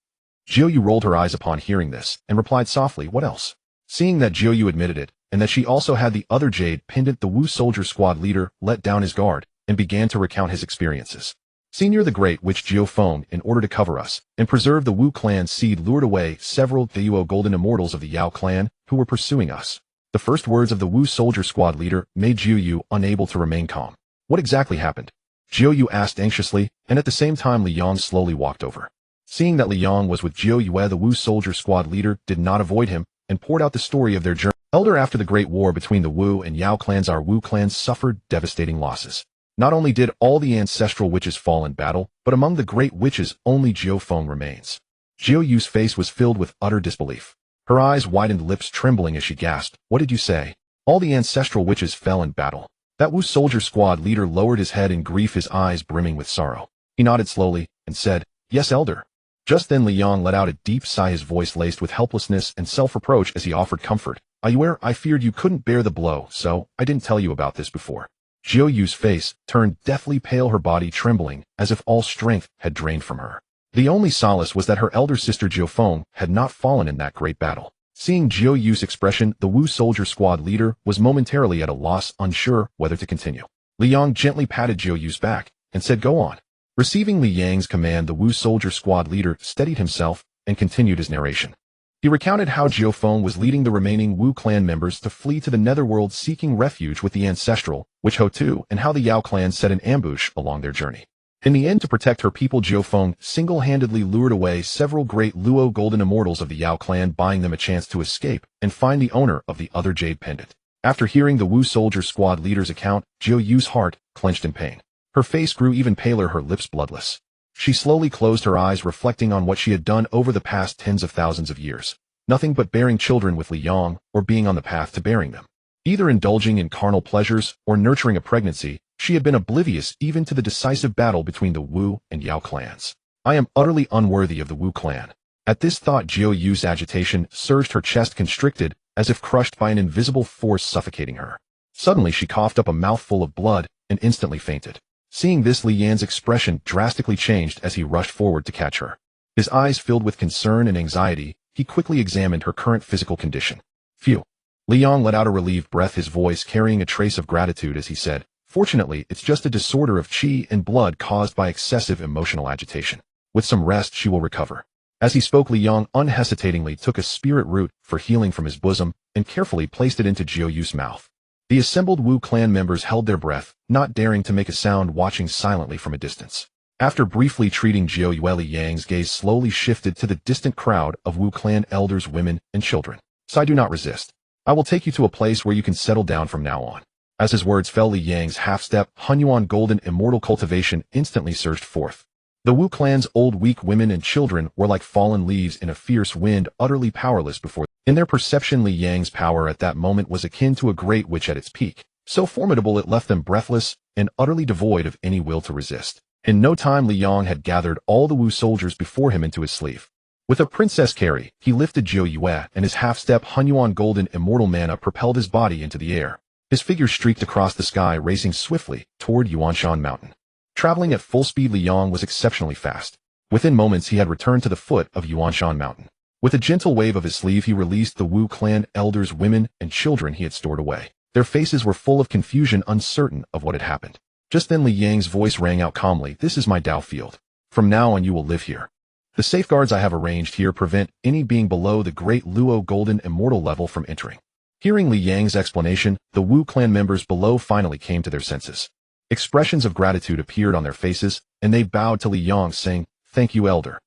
Jiao Yu rolled her eyes upon hearing this, and replied softly, "What else?" Seeing that Jiao Yu admitted it, and that she also had the other jade pendant, the Wu soldier squad leader let down his guard, and began to recount his experiences. Senior, the great witch Jiao Feng, in order to cover us and preserve the Wu clan's seed, lured away several Yuo golden immortals of the Yao clan who were pursuing us. The first words of the Wu soldier squad leader made Jiao Yu unable to remain calm. What exactly happened? Jiao Yu asked anxiously, and at the same time Li Yang slowly walked over. Seeing that Li Yang was with Jiao Yue, the Wu soldier squad leader did not avoid him, and poured out the story of their journey. Elder, after the great war between the Wu and Yao clans, our Wu clans suffered devastating losses. Not only did all the ancestral witches fall in battle, but among the great witches only Jiao Feng remains. Jiao Yu's face was filled with utter disbelief. Her eyes widened, lips trembling as she gasped, "What did you say? All the ancestral witches fell in battle?" That Wu soldier squad leader lowered his head in grief, his eyes brimming with sorrow. He nodded slowly, and said, "Yes, Elder." Just then Li Yang let out a deep sigh, his voice laced with helplessness and self-reproach as he offered comfort. "I feared you couldn't bear the blow, so I didn't tell you about this before." Jiao Yu's face turned deathly pale, her body trembling, as if all strength had drained from her. The only solace was that her elder sister Jiao Feng had not fallen in that great battle. Seeing Jiao Yu's expression, the Wu soldier squad leader was momentarily at a loss, unsure whether to continue. Li Yang gently patted Jiao Yu's back, and said, "Go on." Receiving Li Yang's command, the Wu soldier squad leader steadied himself, and continued his narration. He recounted how Jiao Feng was leading the remaining Wu clan members to flee to the netherworld, seeking refuge with the ancestral witch Ho Tu, and how the Yao clan set an ambush along their journey. In the end, to protect her people, Jiao Feng single-handedly lured away several great Luo golden immortals of the Yao clan, buying them a chance to escape and find the owner of the other jade pendant. After hearing the Wu soldier squad leader's account, Jiao Yu's heart clenched in pain. Her face grew even paler, her lips bloodless. She slowly closed her eyes, reflecting on what she had done over the past tens of thousands of years. Nothing but bearing children with Li Yang, or being on the path to bearing them. Either indulging in carnal pleasures, or nurturing a pregnancy, she had been oblivious even to the decisive battle between the Wu and Yao clans. "I am utterly unworthy of the Wu clan." At this thought, Jiao Yu's agitation surged, her chest constricted, as if crushed by an invisible force suffocating her. Suddenly she coughed up a mouthful of blood, and instantly fainted. Seeing this, Li Yan's expression drastically changed as he rushed forward to catch her. His eyes filled with concern and anxiety, he quickly examined her current physical condition. "Phew." Li Yang let out a relieved breath, his voice carrying a trace of gratitude as he said, "Fortunately, it's just a disorder of qi and blood caused by excessive emotional agitation. With some rest, she will recover." As he spoke, Li Yang unhesitatingly took a spirit root for healing from his bosom and carefully placed it into Jiao Yu's mouth. The assembled Wu clan members held their breath, not daring to make a sound, watching silently from a distance. After briefly treating Jiao Yue, Li Yang's gaze slowly shifted to the distant crowd of Wu clan elders, women, and children. "So I do not resist. I will take you to a place where you can settle down from now on." As his words fell, Li Yang's half-step, Hunyuan golden immortal cultivation instantly surged forth. The Wu clan's old, weak women and children were like fallen leaves in a fierce wind, utterly powerless before. In their perception, Li Yang's power at that moment was akin to a great witch at its peak, so formidable it left them breathless and utterly devoid of any will to resist. In no time, Li Yang had gathered all the Wu soldiers before him into his sleeve. With a princess carry, he lifted Jiao Yue, and his half-step Hunyuan golden immortal mana propelled his body into the air. His figure streaked across the sky, racing swiftly toward Yuanshan Mountain. Traveling at full speed, Li Yang was exceptionally fast. Within moments, he had returned to the foot of Yuanshan Mountain. With a gentle wave of his sleeve, he released the Wu clan elders, women, and children he had stored away. Their faces were full of confusion, uncertain of what had happened. Just then Li Yang's voice rang out calmly, "This is my Dao field. From now on you will live here. The safeguards I have arranged here prevent any being below the great Luo golden immortal level from entering." Hearing Li Yang's explanation, the Wu clan members below finally came to their senses. Expressions of gratitude appeared on their faces, and they bowed to Li Yang, saying, "Thank you, elder."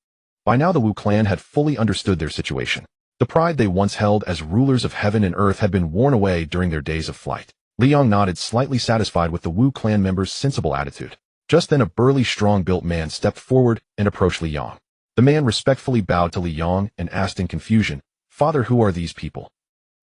By now the Wu clan had fully understood their situation. The pride they once held as rulers of heaven and earth had been worn away during their days of flight. Li Yang nodded, slightly satisfied with the Wu clan members' sensible attitude. Just then a burly, strong-built man stepped forward and approached Li Yang. The man respectfully bowed to Li Yang and asked in confusion, "Father, who are these people?"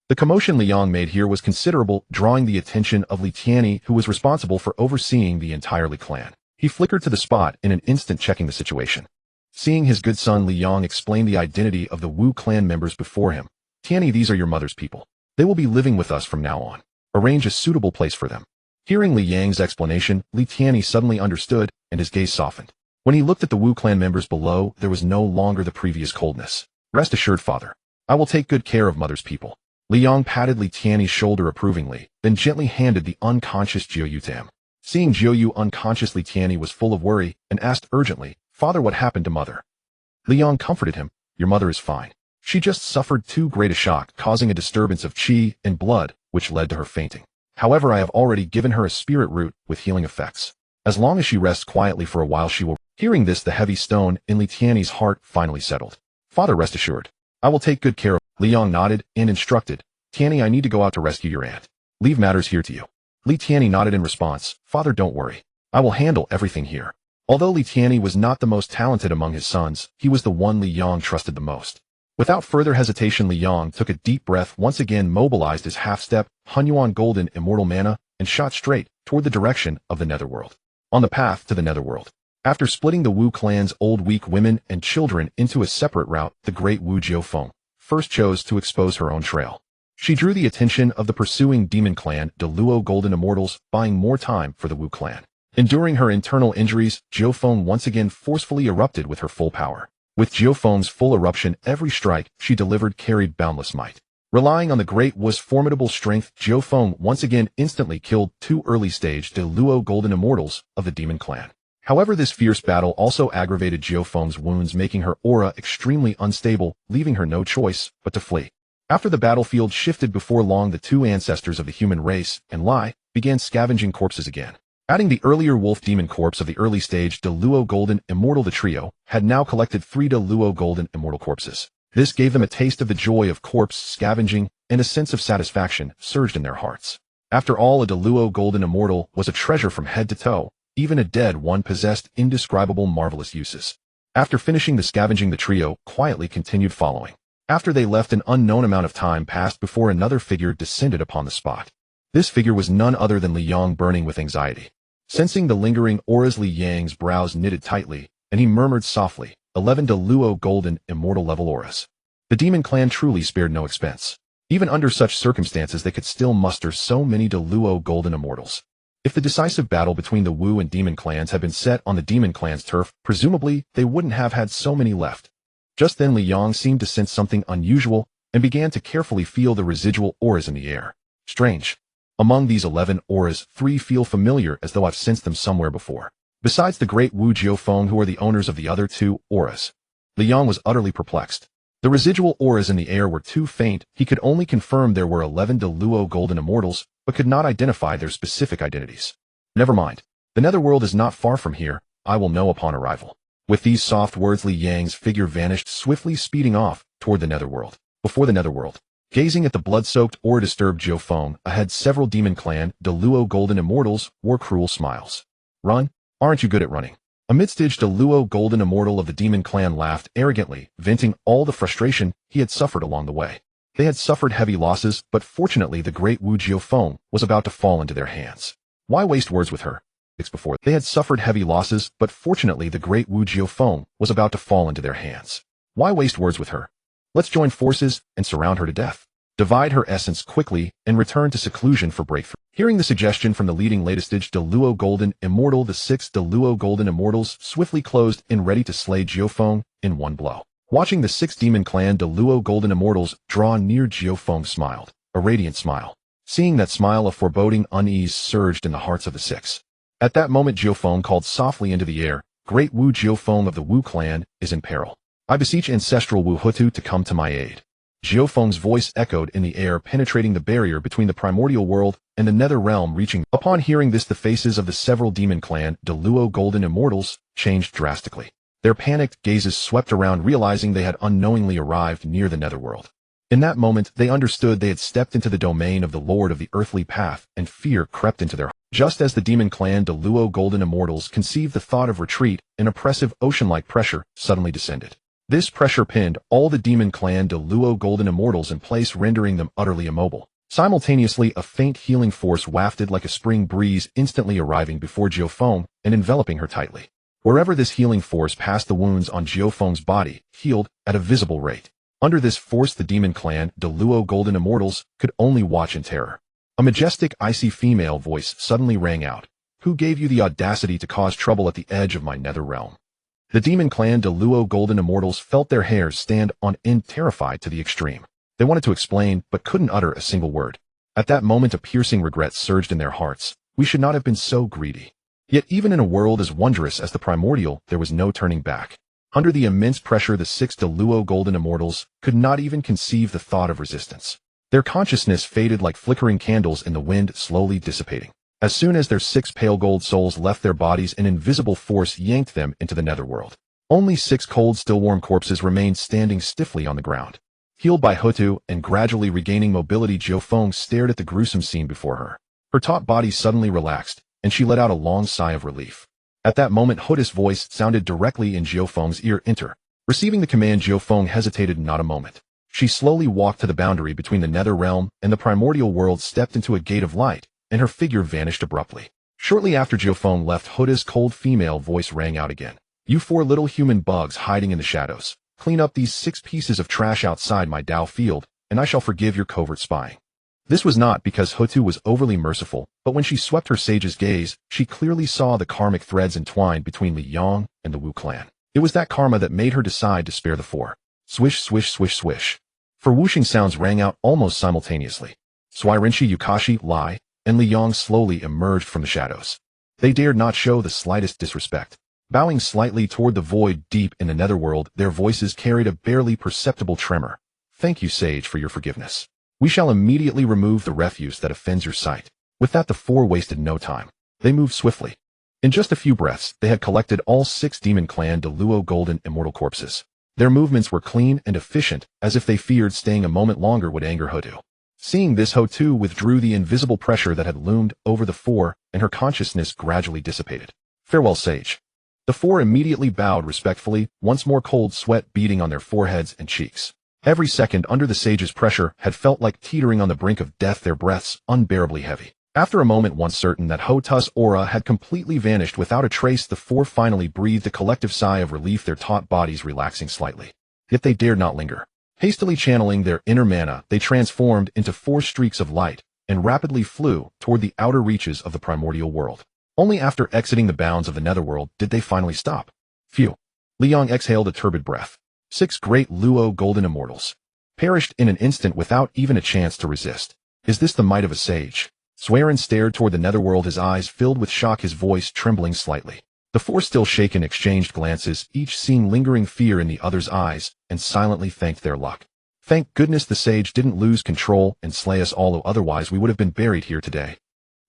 The commotion Liang made here was considerable, drawing the attention of Li Tianyi, who was responsible for overseeing the entire Li clan. He flickered to the spot in an instant, checking the situation. Seeing his good son, Liang explained the identity of the Wu clan members before him. "Tianyi, these are your mother's people. They will be living with us from now on. Arrange a suitable place for them." Hearing Li Yang's explanation, Li Tianyi suddenly understood, and his gaze softened. When he looked at the Wu clan members below, there was no longer the previous coldness. "Rest assured, father. I will take good care of mother's people." Liang patted Li Tianyi's shoulder approvingly, then gently handed the unconscious Jiuyu to him. Seeing Jiuyu unconscious, Li Tianyi was full of worry and asked urgently, "Father, what happened to mother?" Liang comforted him. "Your mother is fine. She just suffered too great a shock, causing a disturbance of qi and blood, which led to her fainting. However, I have already given her a spirit root with healing effects. As long as she rests quietly for a while, she will." Hearing this, the heavy stone in Li Tianyi's heart finally settled. "Father, rest assured. I will take good care of." Liang nodded and instructed, "Tianyi, I need to go out to rescue your aunt. Leave matters here to you." Li Tianyi nodded in response. "Father, don't worry. I will handle everything here." Although Li Tianyi was not the most talented among his sons, he was the one Liang trusted the most. Without further hesitation, Liang took a deep breath, once again mobilized his half-step, Hunyuan golden immortal mana, and shot straight toward the direction of the netherworld. On the path to the netherworld. After splitting the Wu clan's old weak women and children into a separate route, the great Wu Jiufeng first chose to expose her own trail. She drew the attention of the pursuing demon clan, the Luo Golden Immortals, buying more time for the Wu clan. Enduring her internal injuries, Jiufeng once again forcefully erupted with her full power. With Jiufeng's full eruption, every strike she delivered carried boundless might. Relying on the Great Wu's formidable strength, Jiufeng once again instantly killed two early-stage the Luo Golden Immortals of the demon clan. However, this fierce battle also aggravated Jiufeng's wounds, making her aura extremely unstable, leaving her no choice but to flee. After the battlefield shifted, before long the two ancestors of the human race and Lai began scavenging corpses again. Adding the earlier wolf demon corpse of the early stage De Luo Golden Immortal, the trio had now collected 3 De Luo Golden Immortal corpses. This gave them a taste of the joy of corpse scavenging, and a sense of satisfaction surged in their hearts. After all, a De Luo Golden Immortal was a treasure from head to toe. Even a dead one possessed indescribable marvelous uses. After finishing the scavenging, the trio quietly continued following. After they left, an unknown amount of time passed before another figure descended upon the spot. This figure was none other than Liang, burning with anxiety. Sensing the lingering auras, Liang's brows knitted tightly, and he murmured softly, 11 De Luo Golden Immortal level auras. The demon clan truly spared no expense. Even under such circumstances, they could still muster so many De Luo Golden Immortals. If the decisive battle between the Wu and demon clans had been set on the demon clan's turf, presumably they wouldn't have had so many left. Just then, Liang seemed to sense something unusual and began to carefully feel the residual auras in the air. Strange. Among these 11 auras, 3 feel familiar, as though I've sensed them somewhere before. Besides the great Wu Jiufeng, who are the owners of the other 2 auras. Liang was utterly perplexed. The residual auras in the air were too faint. He could only confirm there were 11 De Luo Golden Immortals, but could not identify their specific identities. Never mind. The netherworld is not far from here. I will know upon arrival. With these soft words, Liang's figure vanished swiftly, speeding off toward the netherworld. Before the netherworld, gazing at the blood-soaked or disturbed Jiufeng, ahead several demon clan, De Luo Golden Immortals, wore cruel smiles. "Run? Aren't you good at running?" Amidst De Luo Golden Immortal of the demon clan laughed arrogantly, venting all the frustration he had suffered along the way. They had suffered heavy losses, but fortunately the great Wu Jiufeng was about to fall into their hands. Why waste words with her? Before they had suffered heavy losses, but fortunately the great Wu Jiufeng was about to fall into their hands. Why waste words with her? Let's join forces and surround her to death. Divide her essence quickly and return to seclusion for breakthrough. Hearing the suggestion from the leading latest stage De Luo Golden Immortal, the 6 De Luo Golden Immortals swiftly closed in, ready to slay Jiufeng in one blow. Watching the 6 demon clan De Luo Golden Immortals draw near, Jiufeng smiled, a radiant smile. Seeing that smile, a foreboding unease surged in the hearts of the 6. At that moment, Jiufeng called softly into the air, "Great Wu Jiufeng of the Wu clan is in peril. I beseech ancestral Wu Hutu to come to my aid." Jiufeng's voice echoed in the air, penetrating the barrier between the primordial world and the nether realm, reaching. Upon hearing this, the faces of the several demon clan De Luo Golden Immortals changed drastically. Their panicked gazes swept around, realizing they had unknowingly arrived near the netherworld. In that moment, they understood they had stepped into the domain of the Lord of the Earthly Path, and fear crept into their hearts. Just as the demon clan De Luo Golden Immortals conceived the thought of retreat, an oppressive ocean-like pressure suddenly descended. This pressure pinned all the demon clan de Luo golden immortals in place, rendering them utterly immobile. Simultaneously, a faint healing force wafted like a spring breeze, instantly arriving before Jiufeng and enveloping her tightly. Wherever this healing force passed, the wounds on Jiufeng's body healed at a visible rate. Under this force, the demon clan de Luo golden immortals could only watch in terror. A majestic, icy female voice suddenly rang out. Who gave you the audacity to cause trouble at the edge of my nether realm? The demon clan de Luo golden immortals felt their hairs stand on end, terrified to the extreme. They wanted to explain, but couldn't utter a single word. At that moment, a piercing regret surged in their hearts. We should not have been so greedy. Yet even in a world as wondrous as the Primordial, there was no turning back. Under the immense pressure, the 6 de Luo golden immortals could not even conceive the thought of resistance. Their consciousness faded like flickering candles in the wind, slowly dissipating. As soon as their 6 pale gold souls left their bodies, an invisible force yanked them into the netherworld. Only 6 cold, still warm corpses remained standing stiffly on the ground. Healed by Hotu and gradually regaining mobility, Jiufeng stared at the gruesome scene before her. Her taut body suddenly relaxed, and she let out a long sigh of relief. At that moment, Hotu's voice sounded directly in Jiufeng's ear. Enter. Receiving the command, Jiufeng hesitated not a moment. She slowly walked to the boundary between the nether realm and the primordial world, stepped into a gate of light, and her figure vanished abruptly. Shortly after Jiufeng left, Hotu's cold female voice rang out again. You 4 little human bugs hiding in the shadows. Clean up these 6 pieces of trash outside my Dao field, and I shall forgive your covert spying. This was not because Hotu was overly merciful, but when she swept her sage's gaze, she clearly saw the karmic threads entwined between Li Yang and the Wu clan. It was that karma that made her decide to spare the 4. Swish, swish, swish, swish. 4 whooshing sounds rang out almost simultaneously. Swirinshi, Yukashi, Lai, and Li Yang slowly emerged from the shadows. They dared not show the slightest disrespect. Bowing slightly toward the void deep in the netherworld, their voices carried a barely perceptible tremor. Thank you, sage, for your forgiveness. We shall immediately remove the refuse that offends your sight. With that, the 4 wasted no time. They moved swiftly. In just a few breaths, they had collected all 6 demon clan de Luo golden immortal corpses. Their movements were clean and efficient, as if they feared staying a moment longer would anger Hotu. Seeing this, Hotu withdrew the invisible pressure that had loomed over the 4, and her consciousness gradually dissipated. Farewell, sage. The 4 immediately bowed respectfully, once more cold sweat beading on their foreheads and cheeks. Every second under the sage's pressure had felt like teetering on the brink of death, their breaths unbearably heavy. After a moment, once certain that Hotu's aura had completely vanished without a trace, the 4 finally breathed a collective sigh of relief, their taut bodies relaxing slightly. Yet they dared not linger. Hastily channeling their inner mana, they transformed into 4 streaks of light and rapidly flew toward the outer reaches of the primordial world. Only after exiting the bounds of the netherworld did they finally stop. Phew. Li Yang exhaled a turbid breath. 6 great Luo golden immortals perished in an instant without even a chance to resist. Is this the might of a sage? Swearin stared toward the netherworld, his eyes filled with shock, his voice trembling slightly. The 4 still shaken exchanged glances, each seeing lingering fear in the other's eyes, and silently thanked their luck. Thank goodness the sage didn't lose control and slay us all, otherwise we would have been buried here today.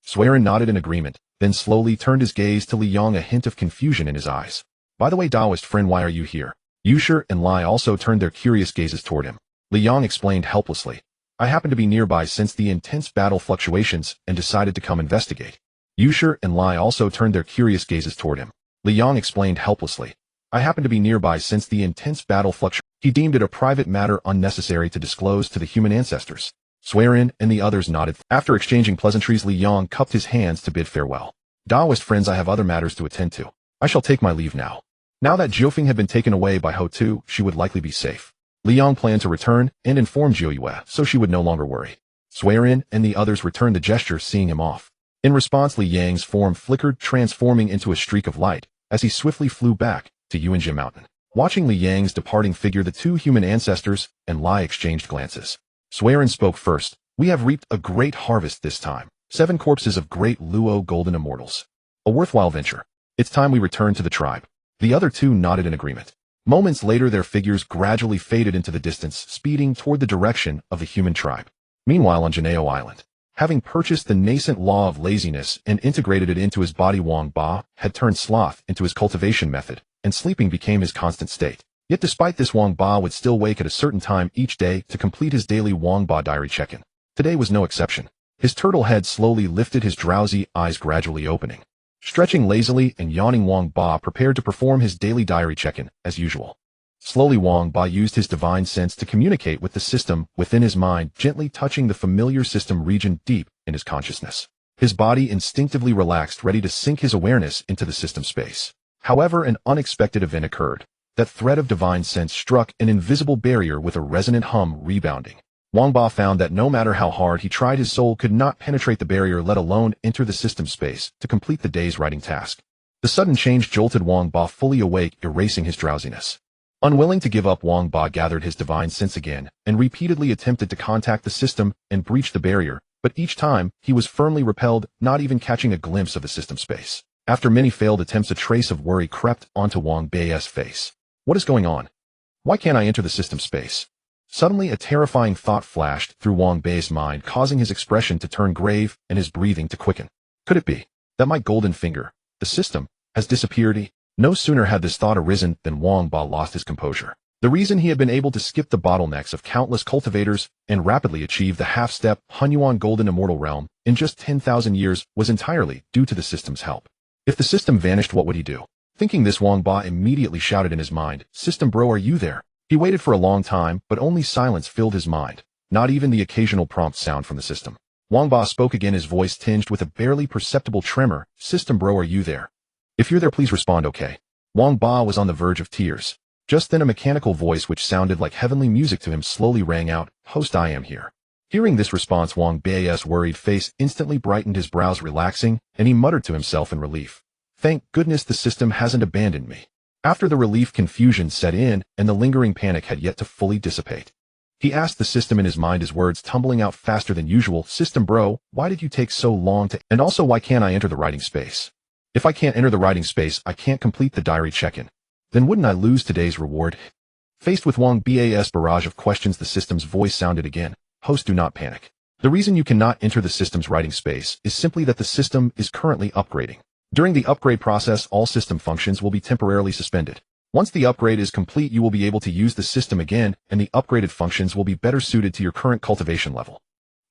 Swearin nodded in agreement, then slowly turned his gaze to Li Yang, a hint of confusion in his eyes. By the way, Taoist friend, why are you here? Yusher and Lai also turned their curious gazes toward him. Li Yang explained helplessly. I happened to be nearby since the intense battle fluctuations and decided to come investigate. Yusher and Lai also turned their curious gazes toward him. Li Yang explained helplessly. I happened to be nearby since the intense battle fluctuations. He deemed it a private matter unnecessary to disclose to the human ancestors. Swearin and the others nodded. After exchanging pleasantries, Li Yang cupped his hands to bid farewell. Taoist friends, I have other matters to attend to. I shall take my leave now. Now that Jiufeng had been taken away by Hotu, she would likely be safe. Li Yang planned to return and inform Jiuyue, so she would no longer worry. Swearin and the others returned the gesture, seeing him off. In response, Li Yang's form flickered, transforming into a streak of light, as he swiftly flew back to Yuanjia Mountain. Watching Li Yang's departing figure, the 2 human ancestors and Lai exchanged glances. Swearin spoke first. We have reaped a great harvest this time. 7 corpses of great Luo golden immortals. A worthwhile venture. It's time we return to the tribe. The other 2 nodded in agreement. Moments later, their figures gradually faded into the distance, speeding toward the direction of the human tribe. Meanwhile, on Janeo Island, having purchased the nascent law of laziness and integrated it into his body, Wang Ba had turned sloth into his cultivation method, and sleeping became his constant state. Yet despite this, Wang Ba would still wake at a certain time each day to complete his daily Wang Ba diary check-in. Today was no exception. His turtle head slowly lifted, his drowsy eyes gradually opening. Stretching lazily and yawning, Wang Ba prepared to perform his daily diary check-in as usual. Slowly Wang Ba used his divine sense to communicate with the system within his mind, gently touching the familiar system region deep in his consciousness. His body instinctively relaxed, ready to sink his awareness into the system space. However, an unexpected event occurred. That thread of divine sense struck an invisible barrier with a resonant hum rebounding. Wang Ba found that no matter how hard he tried, his soul could not penetrate the barrier, let alone enter the system space to complete the day's writing task. The sudden change jolted Wang Ba fully awake, erasing his drowsiness. Unwilling to give up, Wang Ba gathered his divine sense again and repeatedly attempted to contact the system and breach the barrier, but each time he was firmly repelled, not even catching a glimpse of the system space. After many failed attempts, a trace of worry crept onto Wang Ba's face. What is going on? Why can't I enter the system space? Suddenly, a terrifying thought flashed through Wang Ba's mind, causing his expression to turn grave and his breathing to quicken. Could it be that my golden finger, the system, has disappeared? No sooner had this thought arisen than Wang Ba lost his composure. The reason he had been able to skip the bottlenecks of countless cultivators and rapidly achieve the half-step Hunyuan Golden Immortal Realm in just 10,000 years was entirely due to the system's help. If the system vanished, what would he do? Thinking this, Wang Ba immediately shouted in his mind, "System bro, are you there?" He waited for a long time, but only silence filled his mind, not even the occasional prompt sound from the system. Wang Ba spoke again, his voice tinged with a barely perceptible tremor. "System bro, are you there? If you're there, please respond, okay?" Wang Ba was on the verge of tears. Just then a mechanical voice which sounded like heavenly music to him slowly rang out, "Host, I am here." Hearing this response, Wang Ba's worried face instantly brightened, his brows relaxing, and he muttered to himself in relief, "Thank goodness the system hasn't abandoned me." After the relief, confusion set in, and the lingering panic had yet to fully dissipate. He asked the system in his mind, his words tumbling out faster than usual, "System bro, why did you take so long to— and also why can't I enter the writing space? If I can't enter the writing space, I can't complete the diary check-in. Then wouldn't I lose today's reward?" Faced with Wang Ba's barrage of questions, the system's voice sounded again, "Host, do not panic. The reason you cannot enter the system's writing space is simply that the system is currently upgrading. During the upgrade process, all system functions will be temporarily suspended. Once the upgrade is complete, you will be able to use the system again, and the upgraded functions will be better suited to your current cultivation level."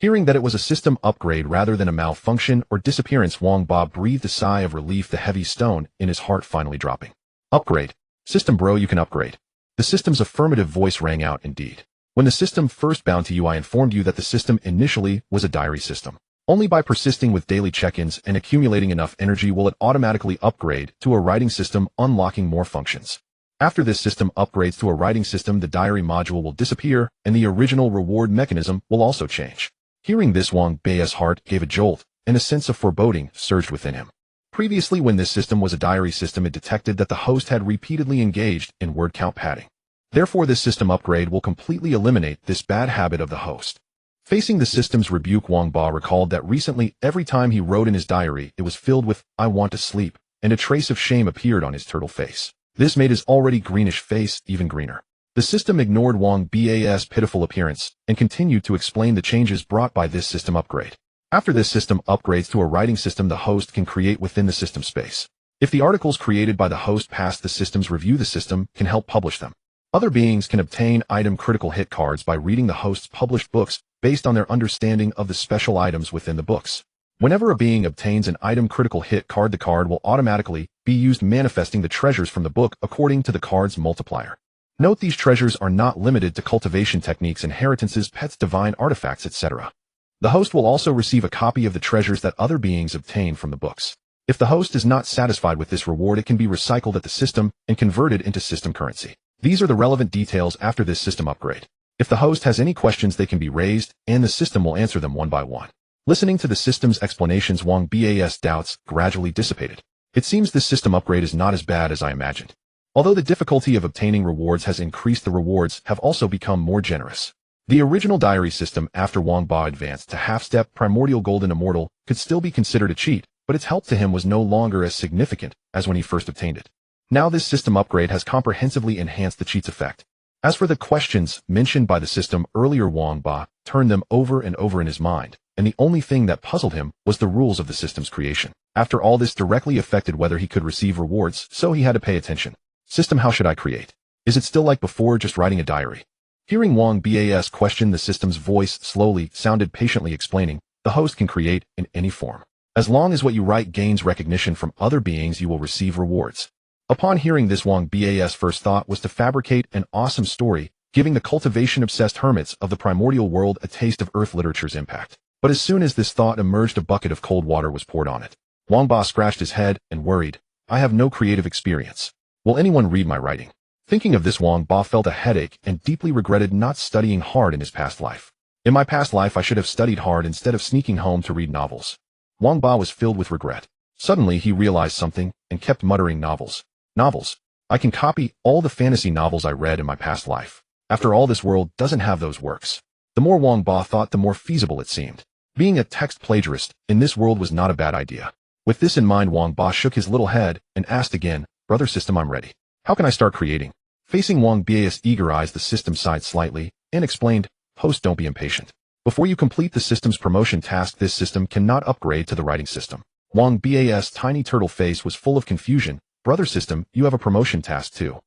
Hearing that it was a system upgrade rather than a malfunction or disappearance, Wang Ba breathed a sigh of relief, the heavy stone in his heart finally dropping. "Upgrade. System bro, you can upgrade." The system's affirmative voice rang out, "Indeed. When the system first bound to you, I informed you that the system initially was a diary system. Only by persisting with daily check-ins and accumulating enough energy will it automatically upgrade to a writing system, unlocking more functions. After this system upgrades to a writing system, the diary module will disappear, and the original reward mechanism will also change." Hearing this, Wang Ba's heart gave a jolt, and a sense of foreboding surged within him. Previously, when this system was a diary system, it detected that the host had repeatedly engaged in word count padding. Therefore, this system upgrade will completely eliminate this bad habit of the host. Facing the system's rebuke, Wang Ba recalled that recently, every time he wrote in his diary, it was filled with "I want to sleep," and a trace of shame appeared on his turtle face. This made his already greenish face even greener. The system ignored Wang Ba's pitiful appearance and continued to explain the changes brought by this system upgrade. After this system upgrades to a writing system, the host can create within the system space. If the articles created by the host pass the system's review, the system can help publish them. Other beings can obtain item critical hit cards by reading the host's published books based on their understanding of the special items within the books. Whenever a being obtains an item critical hit card, the card will automatically be used, manifesting the treasures from the book according to the card's multiplier. Note, these treasures are not limited to cultivation techniques, inheritances, pets, divine artifacts, etc. The host will also receive a copy of the treasures that other beings obtain from the books. If the host is not satisfied with this reward, it can be recycled at the system and converted into system currency. These are the relevant details after this system upgrade. If the host has any questions, they can be raised, and the system will answer them one by one. Listening to the system's explanations, Wang Ba's doubts gradually dissipated. It seems this system upgrade is not as bad as I imagined. Although the difficulty of obtaining rewards has increased, the rewards have also become more generous. The original diary system, after Wang Ba advanced to half-step Primordial Golden Immortal, could still be considered a cheat, but its help to him was no longer as significant as when he first obtained it. Now this system upgrade has comprehensively enhanced the cheat's effect. As for the questions mentioned by the system earlier, Wang Ba turned them over and over in his mind, and the only thing that puzzled him was the rules of the system's creation. After all, this directly affected whether he could receive rewards, so he had to pay attention. "System, how should I create? Is it still like before, just writing a diary?" Hearing Wang Ba's question, the system's voice slowly sounded, patiently explaining, "The host can create in any form. As long as what you write gains recognition from other beings, you will receive rewards. Upon hearing this, Wang Ba's first thought was to fabricate an awesome story, giving the cultivation-obsessed hermits of the primordial world a taste of Earth literature's impact. But as soon as this thought emerged, a bucket of cold water was poured on it. Wang Ba scratched his head and worried. I have no creative experience. Will anyone read my writing? Thinking of this, Wang Ba felt a headache and deeply regretted not studying hard in his past life. In my past life, I should have studied hard instead of sneaking home to read novels. Wang Ba was filled with regret. Suddenly, he realized something and kept muttering, novels. Novels. I can copy all the fantasy novels I read in my past life. After all, this world doesn't have those works. The more Wang Ba thought, the more feasible it seemed. Being a text plagiarist in this world was not a bad idea. With this in mind, Wang Ba shook his little head and asked again, Brother System, I'm ready. How can I start creating? Facing Wang Ba's eager eyes, the system sighed slightly and explained, Host, don't be impatient. Before you complete the system's promotion task, this system cannot upgrade to the writing system. Wang Ba's tiny turtle face was full of confusion. Brother System, you have a promotion task too.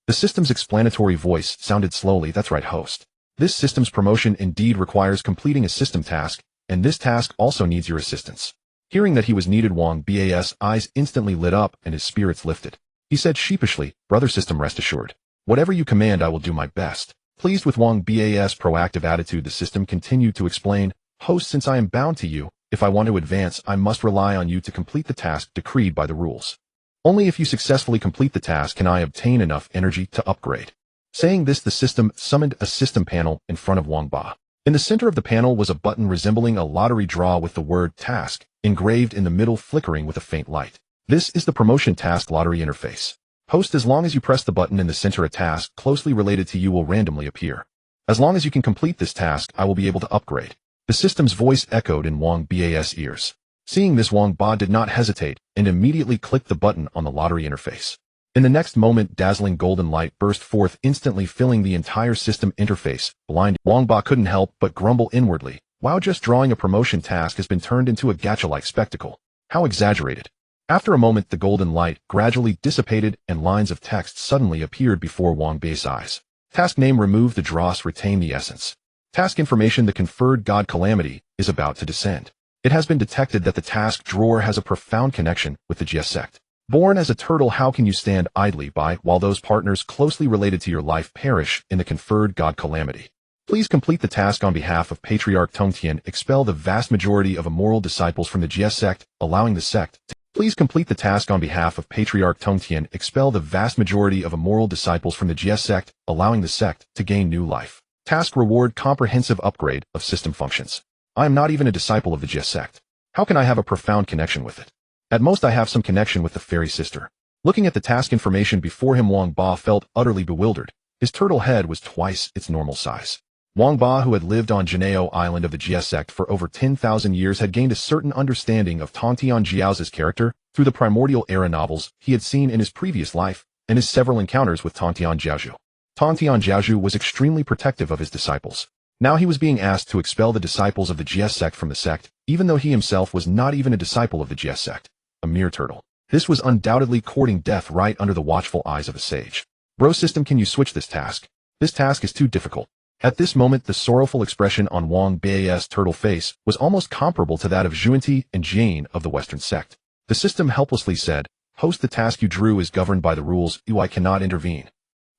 The system's explanatory voice sounded slowly, that's right, Host. This system's promotion indeed requires completing a system task, and this task also needs your assistance. Hearing that he was needed, Wang Ba's eyes instantly lit up and his spirits lifted. He said sheepishly, Brother System, rest assured. Whatever you command, I will do my best. Pleased with Wang Ba's proactive attitude, the system continued to explain, Host, since I am bound to you, if I want to advance, I must rely on you to complete the task decreed by the rules. Only if you successfully complete the task can I obtain enough energy to upgrade. Saying this, the system summoned a system panel in front of Wang Ba. In the center of the panel was a button resembling a lottery draw with the word task engraved in the middle, flickering with a faint light. This is the promotion task lottery interface. Host, as long as you press the button in the center, a task closely related to you will randomly appear. As long as you can complete this task, I will be able to upgrade. The system's voice echoed in Wang Ba's ears. Seeing this, Wang Ba did not hesitate and immediately clicked the button on the lottery interface. In the next moment, dazzling golden light burst forth, instantly filling the entire system interface. Blinded, Wang Ba couldn't help but grumble inwardly. Wow, just drawing a promotion task has been turned into a gacha-like spectacle. How exaggerated. After a moment, the golden light gradually dissipated and lines of text suddenly appeared before Wang Ba's eyes. Task name: remove the dross, retain the essence. Task information: the conferred god calamity is about to descend. It has been detected that the task drawer has a profound connection with the Jia sect. Born as a turtle, how can you stand idly by while those partners closely related to your life perish in the conferred god calamity? Please complete the task on behalf of Patriarch Tongtian. Expel the vast majority of immoral disciples from the Jia sect, allowing the sect to... Please complete the task on behalf of Patriarch Tongtian. Expel the vast majority of immoral disciples from the Jia sect, allowing the sect to gain new life. Task reward: comprehensive upgrade of system functions. I am not even a disciple of the Jia sect. How can I have a profound connection with it? At most, I have some connection with the fairy sister. Looking at the task information before him, Wang Ba felt utterly bewildered. His turtle head was twice its normal size. Wang Ba, who had lived on Janeo Island of the Jia sect for over 10,000 years, had gained a certain understanding of Tongtian Jiao's character through the Primordial era novels he had seen in his previous life and his several encounters with Tongtian Jiaozhu. Tongtian Jiaozhu was extremely protective of his disciples. Now he was being asked to expel the disciples of the Jia sect from the sect, even though he himself was not even a disciple of the Jia sect. A mere turtle. This was undoubtedly courting death right under the watchful eyes of a sage. Bro System, can you switch this task? This task is too difficult. At this moment, the sorrowful expression on Wang Ba's turtle face was almost comparable to that of Zhuanti and Jane of the Western sect. The system helplessly said, Host, the task you drew is governed by the rules. I cannot intervene.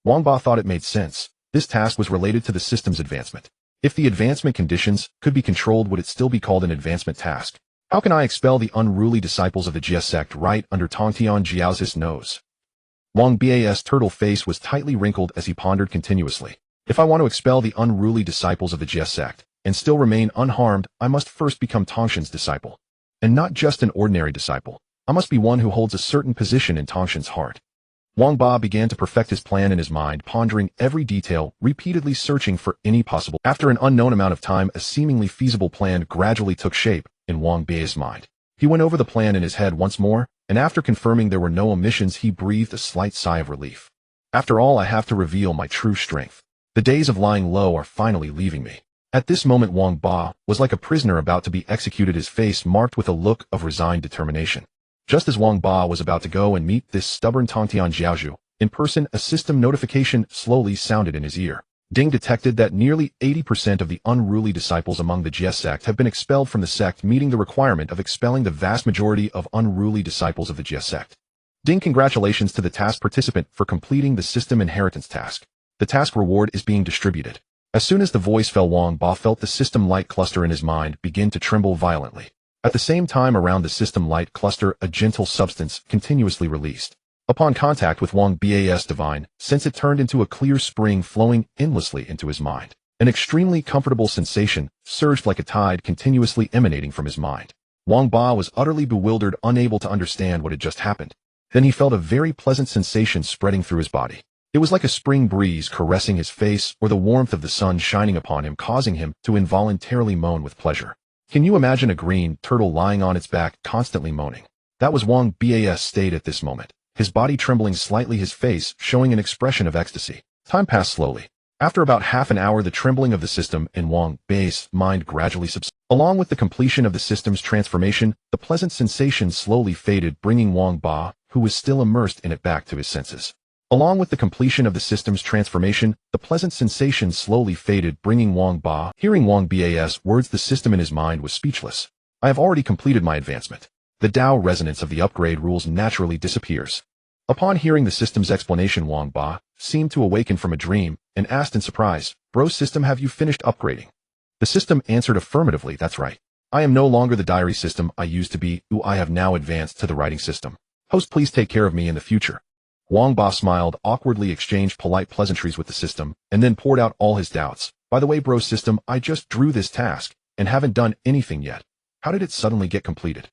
Wang Ba thought it made sense. This task was related to the system's advancement. If the advancement conditions could be controlled, would it still be called an advancement task? How can I expel the unruly disciples of the Jia sect right under Tongtian Jiao's nose? Wang Ba's turtle face was tightly wrinkled as he pondered continuously. If I want to expel the unruly disciples of the Jia sect and still remain unharmed, I must first become Tongshan's disciple. And not just an ordinary disciple. I must be one who holds a certain position in Tongshan's heart. Wang Ba began to perfect his plan in his mind, pondering every detail, repeatedly searching for any possible. After an unknown amount of time, a seemingly feasible plan gradually took shape in Wang Ba's mind. He went over the plan in his head once more, and after confirming there were no omissions, he breathed a slight sigh of relief. After all, I have to reveal my true strength. The days of lying low are finally leaving me. At this moment, Wang Ba was like a prisoner about to be executed, his face marked with a look of resigned determination. Just as Wang Ba was about to go and meet this stubborn Tongtian Jiaozhu in person, a system notification slowly sounded in his ear. Ding detected that nearly 80% of the unruly disciples among the Jia sect have been expelled from the sect, meeting the requirement of expelling the vast majority of unruly disciples of the Jia sect. Ding, congratulations to the task participant for completing the system inheritance task. The task reward is being distributed. As soon as the voice fell, Wang Ba felt the system light cluster in his mind begin to tremble violently. At the same time, around the system light cluster, a gentle substance continuously released. Upon contact with Wang Ba's divine sense, it turned into a clear spring flowing endlessly into his mind. An extremely comfortable sensation surged like a tide, continuously emanating from his mind. Wang Ba was utterly bewildered, unable to understand what had just happened. Then he felt a very pleasant sensation spreading through his body. It was like a spring breeze caressing his face, or the warmth of the sun shining upon him, causing him to involuntarily moan with pleasure. Can you imagine a green turtle lying on its back, constantly moaning? That was Wang Ba's state at this moment, his body trembling slightly, his face showing an expression of ecstasy. Time passed slowly. After about half an hour, the trembling of the system in Wang Ba's mind gradually subsided. Along with the completion of the system's transformation, the pleasant sensation slowly faded, bringing Wang Ba, who was still immersed in it, back to his senses. Along with the completion of the system's transformation, the pleasant sensation slowly faded, bringing Wang Ba. Hearing Wang Ba's words, the system in his mind was speechless. I have already completed my advancement. The Dao resonance of the upgrade rules naturally disappears. Upon hearing the system's explanation, Wang Ba seemed to awaken from a dream and asked in surprise, "Bro system, have you finished upgrading?" The system answered affirmatively, "That's right. I am no longer the diary system I used to be. I have now advanced to the writing system. Host, please take care of me in the future." Wang Ba smiled, awkwardly exchanged polite pleasantries with the system, and then poured out all his doubts. "By the way, bro system, I just drew this task and haven't done anything yet. How did it suddenly get completed?"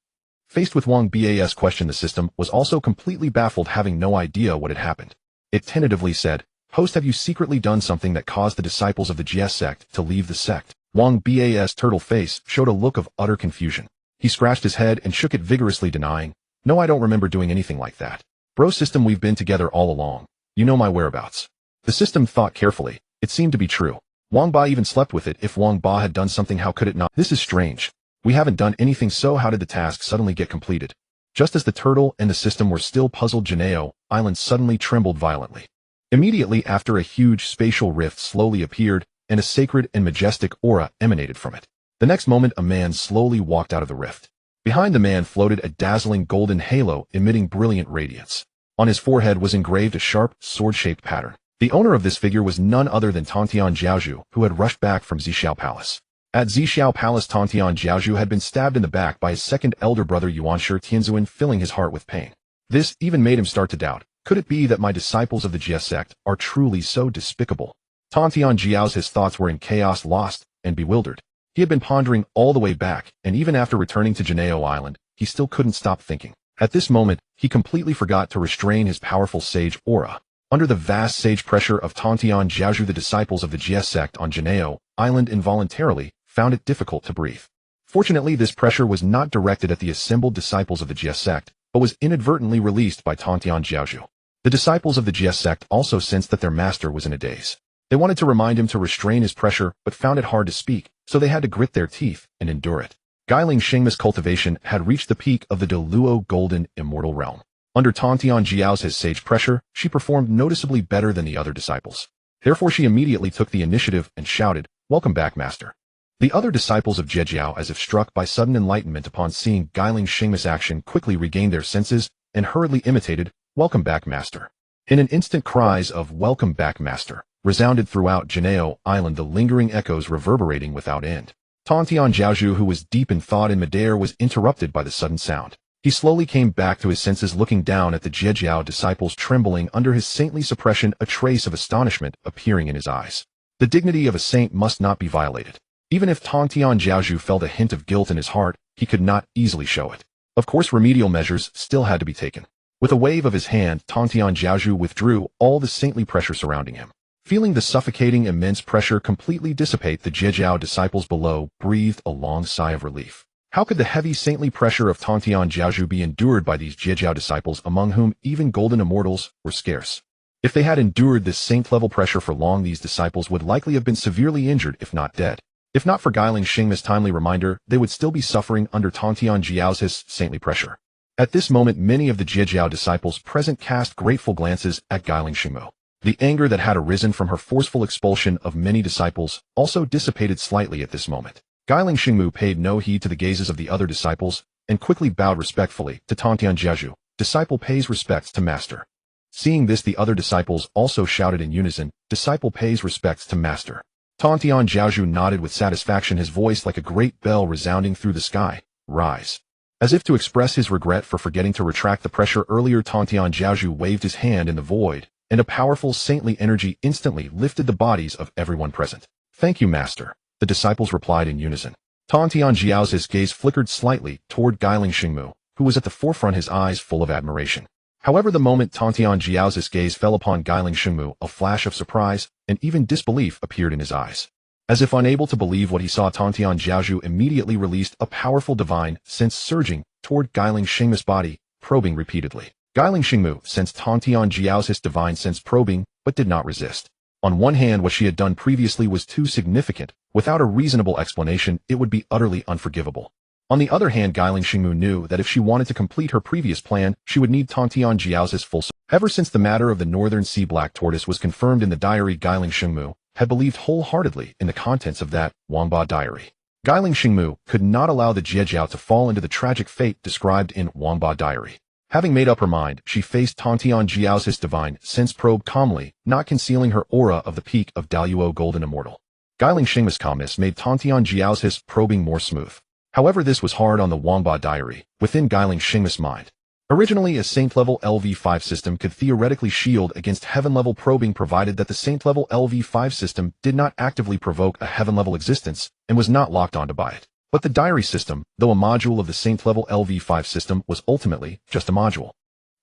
Faced with Wang Ba's question, the system was also completely baffled, having no idea what had happened. It tentatively said, "Host, have you secretly done something that caused the disciples of the GS sect to leave the sect?" Wang Ba's turtle face showed a look of utter confusion. He scratched his head and shook it vigorously, denying, "No, I don't remember doing anything like that. Bro system, we've been together all along. You know my whereabouts." The system thought carefully. It seemed to be true. Wang Ba even slept with it. If Wang Ba had done something, how could it not? This is strange. We haven't done anything, so how did the task suddenly get completed? Just as the turtle and the system were still puzzled, Janeo Island suddenly trembled violently. Immediately after, a huge spatial rift slowly appeared, and a sacred and majestic aura emanated from it. The next moment, a man slowly walked out of the rift. Behind the man floated a dazzling golden halo emitting brilliant radiance. On his forehead was engraved a sharp, sword-shaped pattern. The owner of this figure was none other than Tantian Jiaozhu, who had rushed back from Zhixiao Palace. At Zhixiao Palace, Tantian Jiaozhu had been stabbed in the back by his second elder brother Yuanshi Tianzuan, filling his heart with pain. This even made him start to doubt, could it be that my disciples of the Jia sect are truly so despicable? Tantian Jiaozhu's thoughts were in chaos, lost and bewildered. He had been pondering all the way back, and even after returning to Janeo Island, he still couldn't stop thinking. At this moment, he completely forgot to restrain his powerful sage aura. Under the vast sage pressure of Tantian Jiaozhu, the disciples of the Jia sect on Janeo Island involuntarily found it difficult to breathe. Fortunately, this pressure was not directed at the assembled disciples of the Jia sect, but was inadvertently released by Tantian Jiaozhu. The disciples of the Jia sect also sensed that their master was in a daze. They wanted to remind him to restrain his pressure, but found it hard to speak, so they had to grit their teeth and endure it. Guiling Shengma's cultivation had reached the peak of the Deluo Golden Immortal Realm. Under Tantian Jiaozhu's sage pressure, she performed noticeably better than the other disciples. Therefore, she immediately took the initiative and shouted, "Welcome back, master." The other disciples of Zhejiao, as if struck by sudden enlightenment upon seeing Guiling Shengma's action, quickly regained their senses and hurriedly imitated, "Welcome back, master." In an instant, cries of "Welcome back, master" resounded throughout Janeo Island, the lingering echoes reverberating without end. Tantian Jiaozhu, who was deep in thought in midair, was interrupted by the sudden sound. He slowly came back to his senses, looking down at the Zhejiao disciples trembling under his saintly suppression, a trace of astonishment appearing in his eyes. The dignity of a saint must not be violated. Even if Tantian Jiaozhu felt a hint of guilt in his heart, he could not easily show it. Of course, remedial measures still had to be taken. With a wave of his hand, Tantian Jiaozhu withdrew all the saintly pressure surrounding him. Feeling the suffocating immense pressure completely dissipate, the Zhejiao disciples below breathed a long sigh of relief. How could the heavy saintly pressure of Tantian Jiaozhu be endured by these Zhejiao disciples, among whom even golden immortals were scarce? If they had endured this saint-level pressure for long, these disciples would likely have been severely injured, if not dead. If not for Guiling Shengma's timely reminder, they would still be suffering under Tantian Jiaozhu's saintly pressure. At this moment, many of the Zhejiao disciples present cast grateful glances at Guiling Shengma. The anger that had arisen from her forceful expulsion of many disciples also dissipated slightly at this moment. Guiling Shengmu paid no heed to the gazes of the other disciples and quickly bowed respectfully to Tantian Jiaozhu. Disciple pays respects to master. Seeing this, the other disciples also shouted in unison, Disciple pays respects to master. Tantian Jiaozhu nodded with satisfaction, his voice like a great bell resounding through the sky. Rise. As if to express his regret for forgetting to retract the pressure earlier, Tantian Jiaozhu waved his hand in the void, and a powerful saintly energy instantly lifted the bodies of everyone present. Thank you, master, the disciples replied in unison. Tantian Jiaozhu's gaze flickered slightly toward Guiling Xingmu, who was at the forefront, his eyes full of admiration. However, the moment Tantian Jiaozhu's gaze fell upon Guiling Xingmu, a flash of surprise and even disbelief appeared in his eyes. As if unable to believe what he saw, Tantian Jiaozhu immediately released a powerful divine sense surging toward Guiling Xingmu's body, probing repeatedly. Guiling Xingmu sensed Tantian Jiaozhu's divine sense probing, but did not resist. On one hand, what she had done previously was too significant. Without a reasonable explanation, it would be utterly unforgivable. On the other hand, Guiling Xingmu knew that if she wanted to complete her previous plan, she would need Tantian Jiaozhu's full support. Ever since the matter of the Northern Sea Black Tortoise was confirmed in the diary, Guiling Xingmu had believed wholeheartedly in the contents of that Wangba diary. Guiling Xingmu could not allow the Jiejiao to fall into the tragic fate described in Wangba diary. Having made up her mind, she faced Tantian Jiaozhu's divine sense probe calmly, not concealing her aura of the peak of Daluo Golden Immortal. Guiling Xingmu's calmness made Tantian Jiaozhu's probing more smooth. However, this was hard on the Wangba diary, within Guiling Xingmu's mind. Originally, a Saint-level LV5 system could theoretically shield against Heaven-level probing, provided that the Saint-level LV5 system did not actively provoke a Heaven-level existence and was not locked onto by it. But the diary system, though a module of the Saint-level LV5 system, was ultimately just a module.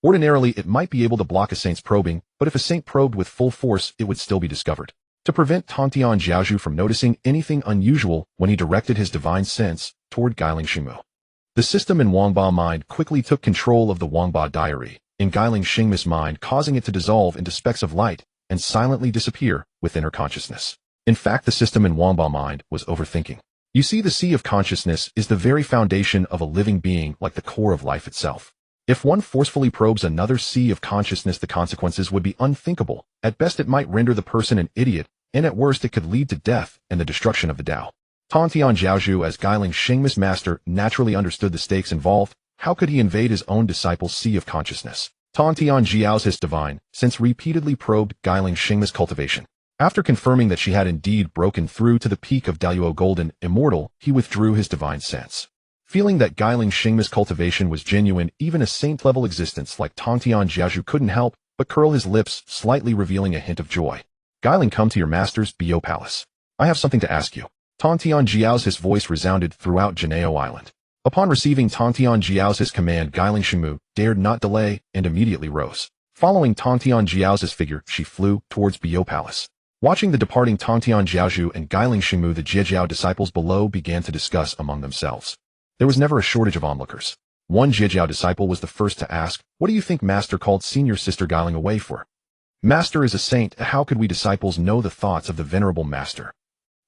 Ordinarily, it might be able to block a Saint's probing, but if a Saint probed with full force, it would still be discovered. To prevent Tantian Jiaozhu from noticing anything unusual when he directed his divine sense toward Guiling Xingmu, the system in Wangba mind quickly took control of the Wangba diary, in Guiling Xingmu's mind, causing it to dissolve into specks of light and silently disappear within her consciousness. In fact, the system in Wangba mind was overthinking. You see, the sea of consciousness is the very foundation of a living being, like the core of life itself. If one forcefully probes another sea of consciousness, the consequences would be unthinkable. At best, it might render the person an idiot, and at worst, it could lead to death and the destruction of the Tao. Tantian Jiaozhu, as Guiling Xingmu's master, naturally understood the stakes involved. How could he invade his own disciple's sea of consciousness? Tantian Jiaozhu's divine sense repeatedly probed Guiling Xingmu's cultivation. After confirming that she had indeed broken through to the peak of Daluo Golden Immortal, he withdrew his divine sense. Feeling that Guiling Xingmu's cultivation was genuine, even a saint-level existence like Tantian Jiaozhu couldn't help but curl his lips, slightly revealing a hint of joy. Guiling, come to your master's Bo Palace. I have something to ask you. Tantian Jiaozhu's voice resounded throughout Janeo Island. Upon receiving Tantian Jiaozhu's command, Guiling Xingmu dared not delay and immediately rose. Following Tantian Jiaozhu's figure, she flew towards Bo Palace. Watching the departing Tantian Jiaozhu and Guiling Xingmu, the Jiejiao disciples below began to discuss among themselves. There was never a shortage of onlookers. One Jiejiao disciple was the first to ask, "What do you think Master called senior sister Guiling away for?" "Master is a saint. How could we disciples know the thoughts of the venerable master?"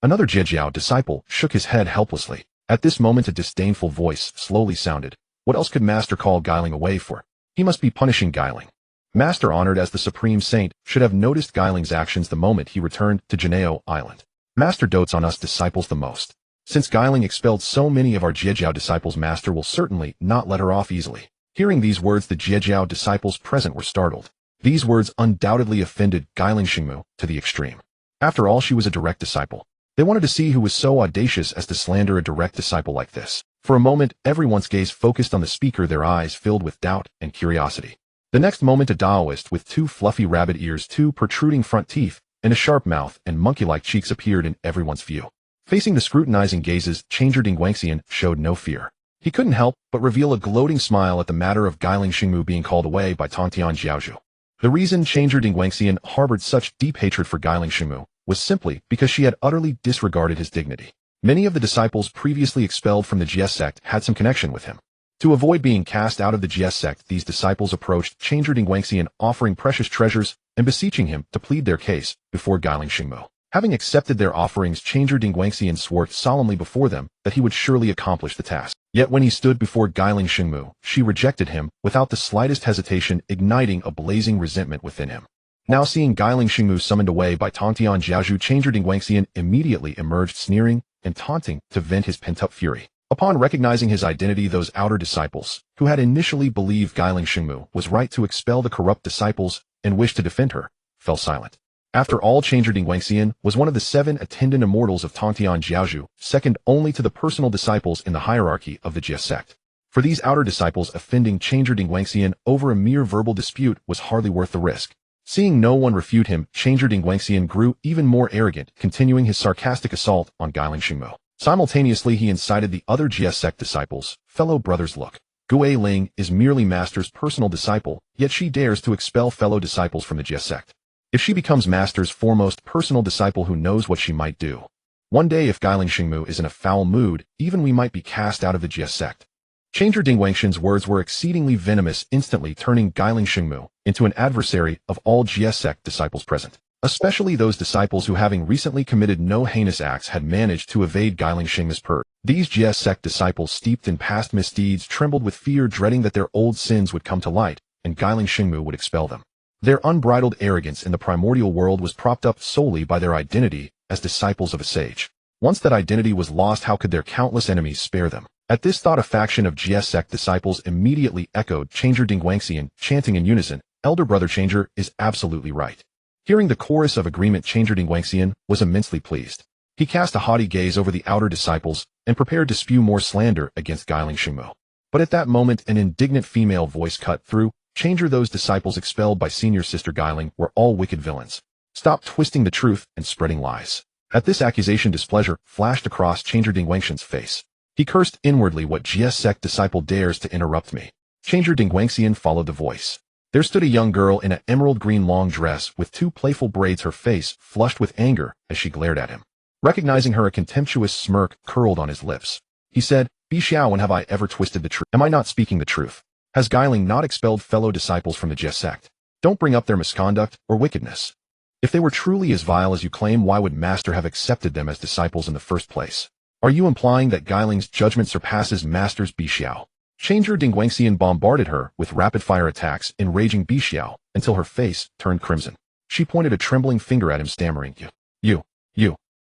Another Jiejiao disciple shook his head helplessly. At this moment, a disdainful voice slowly sounded. "What else could Master call Guiling away for? He must be punishing Guiling. Master, honored as the supreme saint, should have noticed Guiling's actions the moment he returned to Janeo Island. Master dotes on us disciples the most. Since Guiling expelled so many of our Jiejiao disciples, Master will certainly not let her off easily." Hearing these words, the Jiejiao disciples present were startled. These words undoubtedly offended Guiling Xingmu to the extreme. After all, she was a direct disciple. They wanted to see who was so audacious as to slander a direct disciple like this. For a moment, everyone's gaze focused on the speaker, their eyes filled with doubt and curiosity. The next moment, a Taoist with two fluffy rabbit ears, two protruding front teeth, and a sharp mouth and monkey-like cheeks appeared in everyone's view. Facing the scrutinizing gazes, Changer Dingwangxian showed no fear. He couldn't help but reveal a gloating smile at the matter of Guiling Xingmu being called away by Tantian Jiaozhu. The reason Changer Dingwangxian harbored such deep hatred for Guiling Xingmu was simply because she had utterly disregarded his dignity. Many of the disciples previously expelled from the GS sect had some connection with him. To avoid being cast out of the GS sect, these disciples approached Changer Dingwangxian, offering precious treasures and beseeching him to plead their case before Guiling Xingmu. Having accepted their offerings, Changer Dingwangxian swore solemnly before them that he would surely accomplish the task. Yet when he stood before Guiling Xingmu, she rejected him without the slightest hesitation, igniting a blazing resentment within him. Now seeing Guiling Xingmu summoned away by Tantian Jiaozhu, Changer Dingwangxian immediately emerged, sneering and taunting to vent his pent-up fury. Upon recognizing his identity, those outer disciples, who had initially believed Guiling Xingmu was right to expel the corrupt disciples and wished to defend her, fell silent. After all, Changjerding Wangxian was one of the 7 attendant immortals of Tongtian Jiaozhu, second only to the personal disciples in the hierarchy of the Jia sect. For these outer disciples, offending Changjerding Wangxian over a mere verbal dispute was hardly worth the risk. Seeing no one refute him, Changjerding Wangxian grew even more arrogant, continuing his sarcastic assault on Guiling Xingmu. Simultaneously, he incited the other Jia sect disciples, fellow brothers, look. Gue Ling is merely Master's personal disciple, yet she dares to expel fellow disciples from the Jia sect. If she becomes Master's foremost personal disciple, who knows what she might do? One day, if Guiling Xingmu is in a foul mood, even we might be cast out of the Jia sect. Changjerding Wangxian's words were exceedingly venomous, instantly turning Guiling Xingmu into an adversary of all Jia sect disciples present, especially those disciples who, having recently committed no heinous acts, had managed to evade Guiling Xingmu's purge. These Jia sect disciples, steeped in past misdeeds, trembled with fear, dreading that their old sins would come to light, and Guiling Xingmu would expel them. Their unbridled arrogance in the primordial world was propped up solely by their identity as disciples of a sage. Once that identity was lost, how could their countless enemies spare them? At this thought, a faction of Jia sect disciples immediately echoed Changjerding Wangxian, chanting in unison, "Elder brother Changer is absolutely right." Hearing the chorus of agreement, Changjerding Wangxian was immensely pleased. He cast a haughty gaze over the outer disciples and prepared to spew more slander against Guiling Xingmu. But at that moment, an indignant female voice cut through. "Changer, those disciples expelled by senior sister Guiling were all wicked villains. Stop twisting the truth and spreading lies." At this accusation, displeasure flashed across Changjerding Wangxian's face. He cursed inwardly. "What Jia sect disciple dares to interrupt me?" Changjerding Wangxian followed the voice. There stood a young girl in an emerald green long dress with 2 playful braids, her face flushed with anger as she glared at him. Recognizing her, a contemptuous smirk curled on his lips. He said, "Bi Xiao, when have I ever twisted the truth? Am I not speaking the truth? Has Guiling not expelled fellow disciples from the Jia sect? Don't bring up their misconduct or wickedness. If they were truly as vile as you claim, why would Master have accepted them as disciples in the first place? Are you implying that Guiling's judgment surpasses Master's?" Bi Xiao. Changjerding Wangxian bombarded her with rapid-fire attacks, enraging Bi Xiao until her face turned crimson. She pointed a trembling finger at him, stammering, You.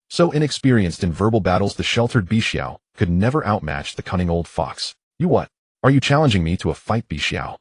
So inexperienced in verbal battles, the sheltered Bi Xiao could never outmatch the cunning old fox. "You what? Are you challenging me to a fight, Bi Xiao?"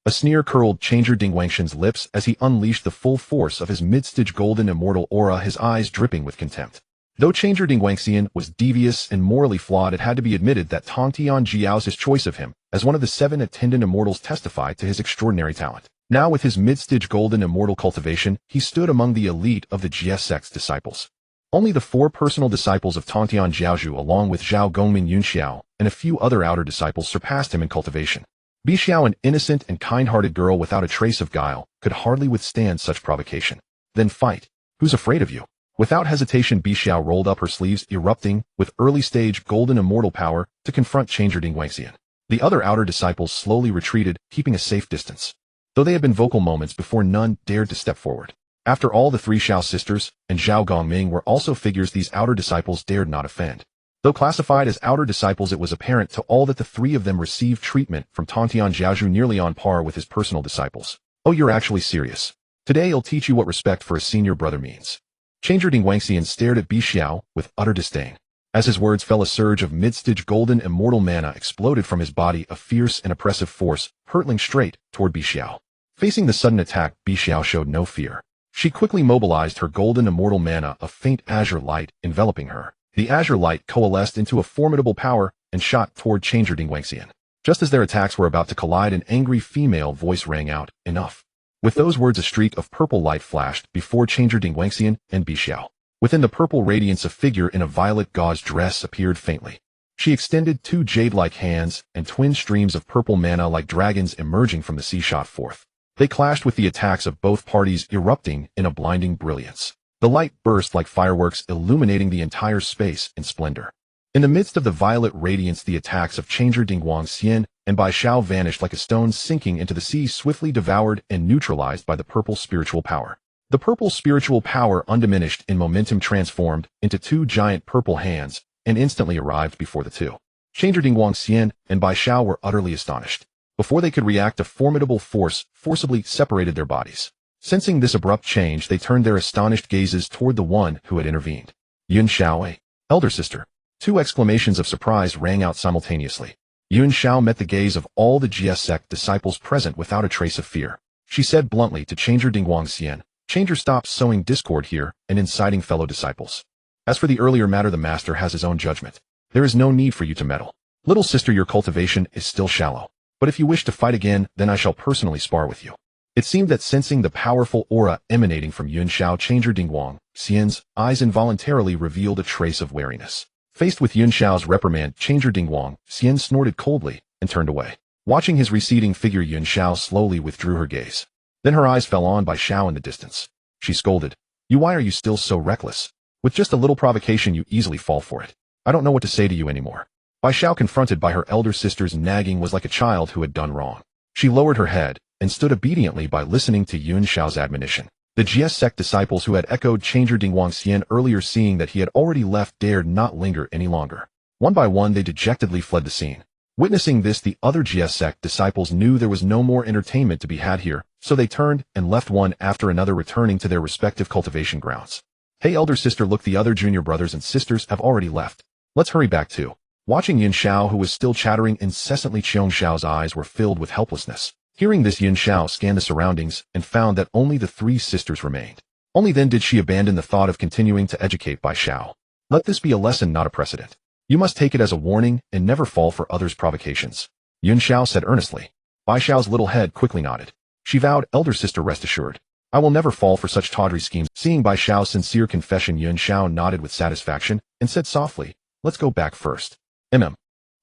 A sneer curled Changjerding Wangxian's lips as he unleashed the full force of his mid-stage golden immortal aura, his eyes dripping with contempt. Though Changjerding Wangxian was devious and morally flawed, it had to be admitted that Tongtian Jiao's choice of him as one of the 7 attendant immortals testified to his extraordinary talent. Now, with his mid-stage golden immortal cultivation, he stood among the elite of the Jia sect's disciples. Only the 4 personal disciples of Tongtian Jiaozhu, along with Zhao Gongmin Yunxiao and a few other outer disciples, surpassed him in cultivation. Bi Xiao, an innocent and kind-hearted girl without a trace of guile, could hardly withstand such provocation. "Then fight. Who's afraid of you?" Without hesitation, Bi Xiao rolled up her sleeves, erupting with early-stage golden immortal power to confront Changjerding Wangxian. The other outer disciples slowly retreated, keeping a safe distance. Though they had been vocal moments before, none dared to step forward. After all, the 3 Xiao sisters and Zhao Gongming were also figures these outer disciples dared not offend. Though classified as outer disciples, it was apparent to all that the 3 of them received treatment from Tongtian Jiaozhu nearly on par with his personal disciples. "Oh, you're actually serious. Today I'll teach you what respect for a senior brother means." Changjerding Wangxian stared at Bi Xiao with utter disdain. As his words fell, a surge of mid-stage golden immortal mana exploded from his body, a fierce and oppressive force, hurtling straight toward Bi Xiao. Facing the sudden attack, Bi Xiao showed no fear. She quickly mobilized her golden immortal mana, a faint azure light enveloping her. The azure light coalesced into a formidable power and shot toward Changjerding Wangxian. Just as their attacks were about to collide, an angry female voice rang out, "Enough." With those words, a streak of purple light flashed before Changjerding Wangxian and Bi Xiao. Within the purple radiance, a figure in a violet gauze dress appeared faintly. She extended 2 jade-like hands, and twin streams of purple mana like dragons emerging from the sea shot forth. They clashed with the attacks of both parties, erupting in a blinding brilliance. The light burst like fireworks, illuminating the entire space in splendor. In the midst of the violet radiance, the attacks of Changjerding Wangxian and Bi Xiao vanished like a stone sinking into the sea, swiftly devoured and neutralized by the purple spiritual power. The purple spiritual power, undiminished in momentum, transformed into 2 giant purple hands and instantly arrived before the 2. Changjerding Wangxian and Bi Xiao were utterly astonished. Before they could react, a formidable force forcibly separated their bodies. Sensing this abrupt change, they turned their astonished gazes toward the one who had intervened. "Yun Xiaowei, elder sister." Two exclamations of surprise rang out simultaneously. Yuan Shao met the gaze of all the GS sect disciples present without a trace of fear. She said bluntly to Changer Dingguang Xian, "Changer, stop sowing discord here and inciting fellow disciples. As for the earlier matter, the master has his own judgment. There is no need for you to meddle. Little sister, your cultivation is still shallow. But if you wish to fight again, then I shall personally spar with you." It seemed that sensing the powerful aura emanating from Yuan Shao, Changer Dingguang Xian's eyes involuntarily revealed a trace of wariness. Faced with Yuan Shao's reprimand, Changer Dingguang Xian snorted coldly and turned away. Watching his receding figure, Yuan Shao slowly withdrew her gaze. Then her eyes fell on Bai Shao in the distance. She scolded, Why are you still so reckless? With just a little provocation you easily fall for it. I don't know what to say to you anymore." Bai Shao, confronted by her elder sister's nagging, was like a child who had done wrong. She lowered her head and stood obediently by listening to Yuan Shao's admonition. The GS sect disciples who had echoed Changer Dingguang Xian earlier, seeing that he had already left, dared not linger any longer. One by one they dejectedly fled the scene. Witnessing this, the other GS sect disciples knew there was no more entertainment to be had here, so they turned and left one after another, returning to their respective cultivation grounds. "Hey elder sister, look, the other junior brothers and sisters have already left. Let's hurry back too." Watching Yuan Shao, who was still chattering incessantly, Qiong Shao's eyes were filled with helplessness. Hearing this, Yuan Shao scanned the surroundings and found that only the three sisters remained. Only then did she abandon the thought of continuing to educate Bai Shao. "Let this be a lesson, not a precedent. You must take it as a warning and never fall for others' provocations," Yuan Shao said earnestly. Bai Shao's little head quickly nodded. She vowed, "Elder sister, rest assured. I will never fall for such tawdry schemes." Seeing Bai Shao's sincere confession, Yuan Shao nodded with satisfaction and said softly, "Let's go back first."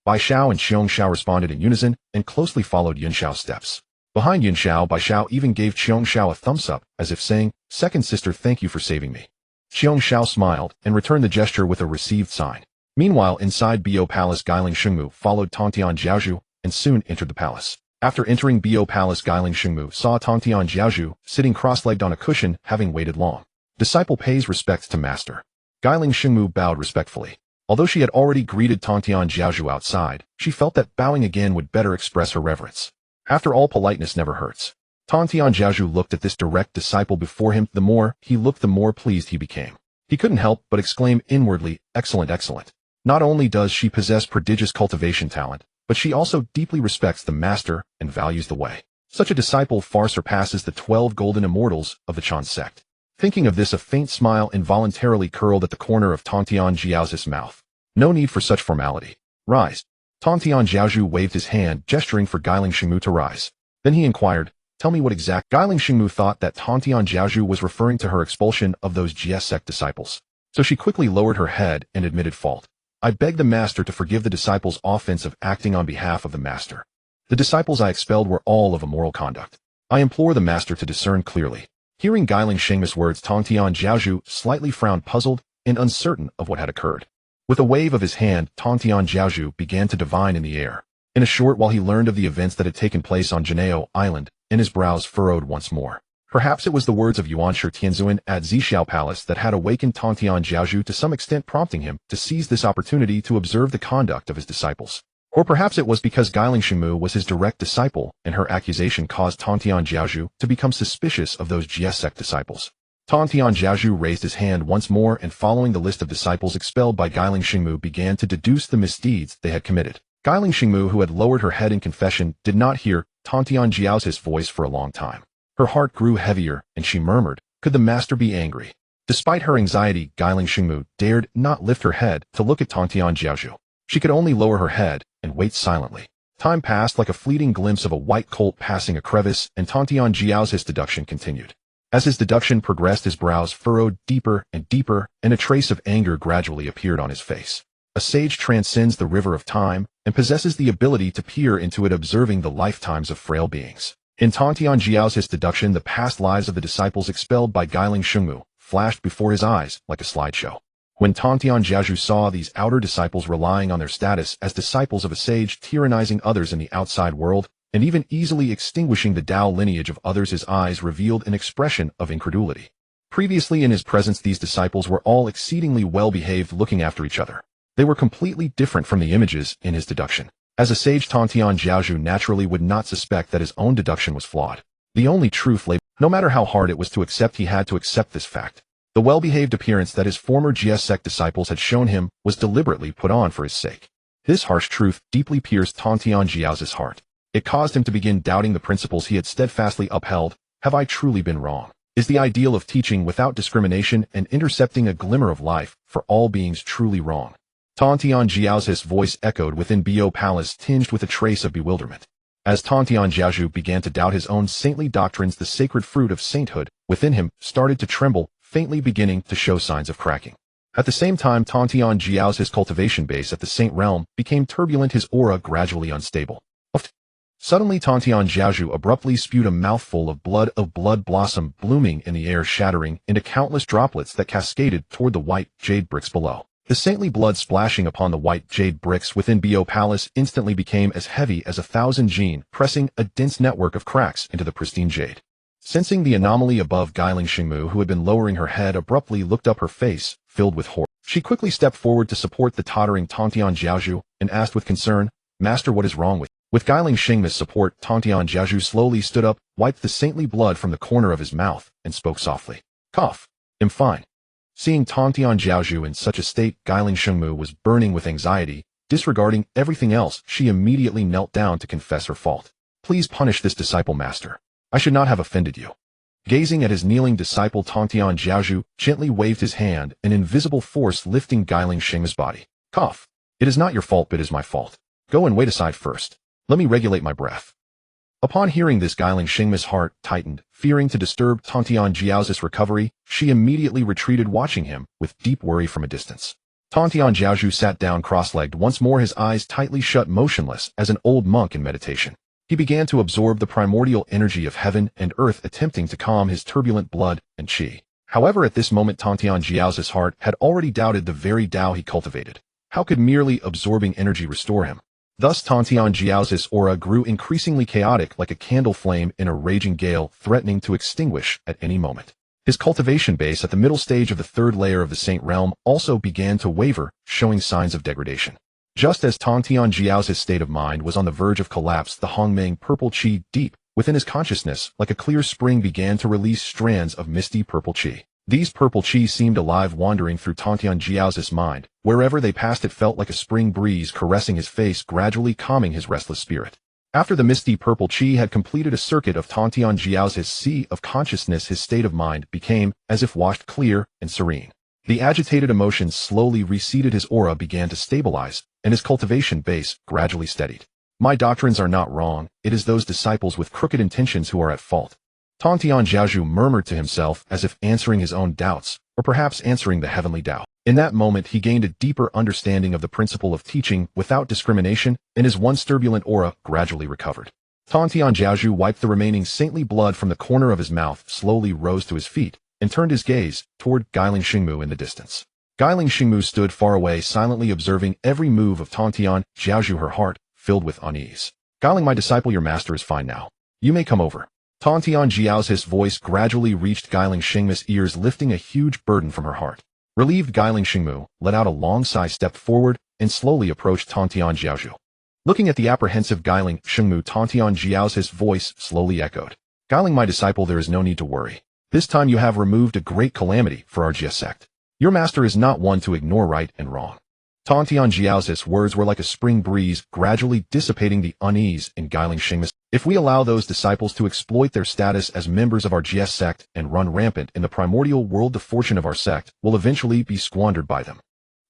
Bai Shao and Qiong Shao responded in unison and closely followed Yuan Shao's steps. Behind Yuan Shao, Bai Shao even gave Qiong Shao a thumbs up, as if saying, "Second sister, thank you for saving me." Qiong Shao smiled and returned the gesture with a received sign. Meanwhile, inside Bo Palace, Guiling Shengmu followed Tongtian Jiaozhu and soon entered the palace. After entering Bo Palace, Guiling Shengmu saw Tongtian Jiaozhu sitting cross-legged on a cushion, having waited long. "Disciple pays respects to master." Guiling Shengmu bowed respectfully. Although she had already greeted Tongtian Jiaozhu outside, she felt that bowing again would better express her reverence. After all, politeness never hurts. Tongtian Jiaozhu looked at this direct disciple before him. The more he looked, the more pleased he became. He couldn't help but exclaim inwardly, "Excellent, excellent. Not only does she possess prodigious cultivation talent, but she also deeply respects the master and values the way. Such a disciple far surpasses the 12 golden immortals of the Chan sect." Thinking of this, a faint smile involuntarily curled at the corner of Tongtian Jiaozhu's mouth. No need for such formality. "Rise." Tongtian Jiaozhu waved his hand, gesturing for Guiling Shengmu to rise. Then he inquired, "Tell me what exact—" Guiling Shengmu thought that Tongtian Jiaozhu was referring to her expulsion of those GS sect disciples. So she quickly lowered her head and admitted fault. "I beg the master to forgive the disciples' offense of acting on behalf of the master. The disciples I expelled were all of immoral conduct. I implore the master to discern clearly." Hearing Guiling Shengmu's words, Tongtian Jiaozhu slightly frowned, puzzled and uncertain of what had occurred. With a wave of his hand, Tongtian Jiaozhu began to divine in the air. In a short while he learned of the events that had taken place on Janeo Island, and his brows furrowed once more. Perhaps it was the words of Yuan Shi Tianzuan at Zhixiao Palace that had awakened Tongtian Jiaozhu to some extent, prompting him to seize this opportunity to observe the conduct of his disciples. Or perhaps it was because Guiling Shengmu was his direct disciple, and her accusation caused Tongtian Jiaozhu to become suspicious of those GS sect disciples. Tongtian Jiaozhu raised his hand once more, and following the list of disciples expelled by Guiling Shengmu, began to deduce the misdeeds they had committed. Guiling Shengmu, who had lowered her head in confession, did not hear Tongtian Jiaozhu's voice for a long time. Her heart grew heavier, and she murmured, "Could the master be angry?" Despite her anxiety, Guiling Shengmu dared not lift her head to look at Tongtian Jiaozhu. She could only lower her head and wait silently. Time passed like a fleeting glimpse of a white colt passing a crevice, and Tongtian Jiaozhu's deduction continued. As his deduction progressed, his brows furrowed deeper and deeper, and a trace of anger gradually appeared on his face. A sage transcends the river of time and possesses the ability to peer into it, observing the lifetimes of frail beings. In Tongtian Jiaozhu's deduction, the past lives of the disciples expelled by Guiling Shengmu flashed before his eyes like a slideshow. When Tongtian Jiaozhu saw these outer disciples relying on their status as disciples of a sage, tyrannizing others in the outside world, and even easily extinguishing the Dao lineage of others, his eyes revealed an expression of incredulity. Previously in his presence, these disciples were all exceedingly well-behaved, looking after each other. They were completely different from the images in his deduction. As a sage, Tongtian Jiaozhu naturally would not suspect that his own deduction was flawed. The only truth lay, no matter how hard it was to accept, he had to accept this fact. The well-behaved appearance that his former GS sect disciples had shown him was deliberately put on for his sake. This harsh truth deeply pierced Tantian Jiao's heart. It caused him to begin doubting the principles he had steadfastly upheld. Have I truly been wrong? Is the ideal of teaching without discrimination and intercepting a glimmer of life for all beings truly wrong? Tantian Jiao's voice echoed within Bo Palace, tinged with a trace of bewilderment. As Tantian Jiaozhu began to doubt his own saintly doctrines, the sacred fruit of sainthood within him started to tremble, faintly beginning to show signs of cracking. At the same time, Tantian Jiao's cultivation base at the saint realm became turbulent, his aura gradually unstable. Suddenly, Tantian Jiaozhu abruptly spewed a mouthful of blood blossom blooming in the air, shattering into countless droplets that cascaded toward the white jade bricks below. The saintly blood splashing upon the white jade bricks within Bo Palace instantly became as heavy as 1,000 jin, pressing a dense network of cracks into the pristine jade. Sensing the anomaly above, Guiling Xingmu, who had been lowering her head, abruptly looked up, her face filled with horror. She quickly stepped forward to support the tottering Tantian Jiaozhu and asked with concern, "Master, what is wrong with you?" With Guiling Xingmu's support, Tantian Jiaozhu slowly stood up, wiped the saintly blood from the corner of his mouth, and spoke softly. "Cough. I'm fine." Seeing Tantian Jiaozhu in such a state, Guiling Xingmu was burning with anxiety. Disregarding everything else, she immediately knelt down to confess her fault. "Please punish this disciple, Master. I should not have offended you." Gazing at his kneeling disciple, Tantian Jiaozhu gently waved his hand, an invisible force lifting Guiling Xingmu's body. "Cough. It is not your fault, but it is my fault. Go and wait aside first. Let me regulate my breath." Upon hearing this, Guiling Xingmu's heart tightened. Fearing to disturb Tantian Jiao's recovery, she immediately retreated, watching him with deep worry from a distance. Tantian Jiaozhu sat down cross-legged, once more his eyes tightly shut, motionless as an old monk in meditation. He began to absorb the primordial energy of heaven and earth, attempting to calm his turbulent blood and qi. However, at this moment, Tantian Jiao's heart had already doubted the very Dao he cultivated. How could merely absorbing energy restore him? Thus, Tantian Jiao's aura grew increasingly chaotic, like a candle flame in a raging gale, threatening to extinguish at any moment. His cultivation base at the middle stage of the third layer of the Saint Realm also began to waver, showing signs of degradation. Just as Tantian Jiao's state of mind was on the verge of collapse, the Hongmeng purple qi deep within his consciousness, like a clear spring, began to release strands of misty purple qi. These purple qi seemed alive, wandering through Tantian Jiao's mind. Wherever they passed, it felt like a spring breeze caressing his face, gradually calming his restless spirit. After the misty purple qi had completed a circuit of Tantian Jiao's sea of consciousness, his state of mind became as if washed clear and serene. The agitated emotions slowly receded, his aura began to stabilize, and his cultivation base gradually steadied. "My doctrines are not wrong, it is those disciples with crooked intentions who are at fault." Tantian Jiaozhu murmured to himself, as if answering his own doubts, or perhaps answering the Heavenly Dao. In that moment, he gained a deeper understanding of the principle of teaching without discrimination, and his once turbulent aura gradually recovered. Tantian Jiaozhu wiped the remaining saintly blood from the corner of his mouth, slowly rose to his feet, and turned his gaze toward Guiling Xingmu in the distance. Guiling Xingmu stood far away, silently observing every move of Tantian Jiaozhu, her heart filled with unease. "Guiling, my disciple, your master is fine now. You may come over." Tantian Jiao's voice gradually reached Guiling Xingmu's ears, lifting a huge burden from her heart. Relieved, Guiling Xingmu let out a long sigh, stepped forward, and slowly approached Tantian Jiaozhu. Looking at the apprehensive Guiling Xingmu, Tantian Jiao's voice slowly echoed. "Guiling, my disciple, there is no need to worry. This time you have removed a great calamity for our Jia sect. Your master is not one to ignore right and wrong." Tantian Jiao's words were like a spring breeze, gradually dissipating the unease in Guiling Xingmu's. "If we allow those disciples to exploit their status as members of our GS sect and run rampant in the primordial world, the fortune of our sect will eventually be squandered by them."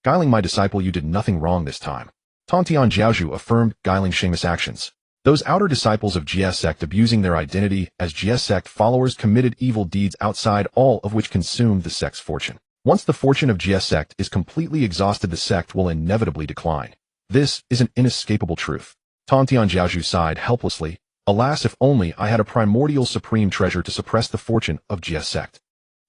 "Guiling, my disciple, you did nothing wrong this time." Tantian Jiaozhu affirmed Guiling Xingmu's actions. Those outer disciples of GS sect, abusing their identity as GS sect followers, committed evil deeds outside, all of which consumed the sect's fortune. Once the fortune of GS sect is completely exhausted, the sect will inevitably decline. This is an inescapable truth. Tantian Jiaozhu sighed helplessly. "Alas, if only I had a primordial supreme treasure to suppress the fortune of GS sect."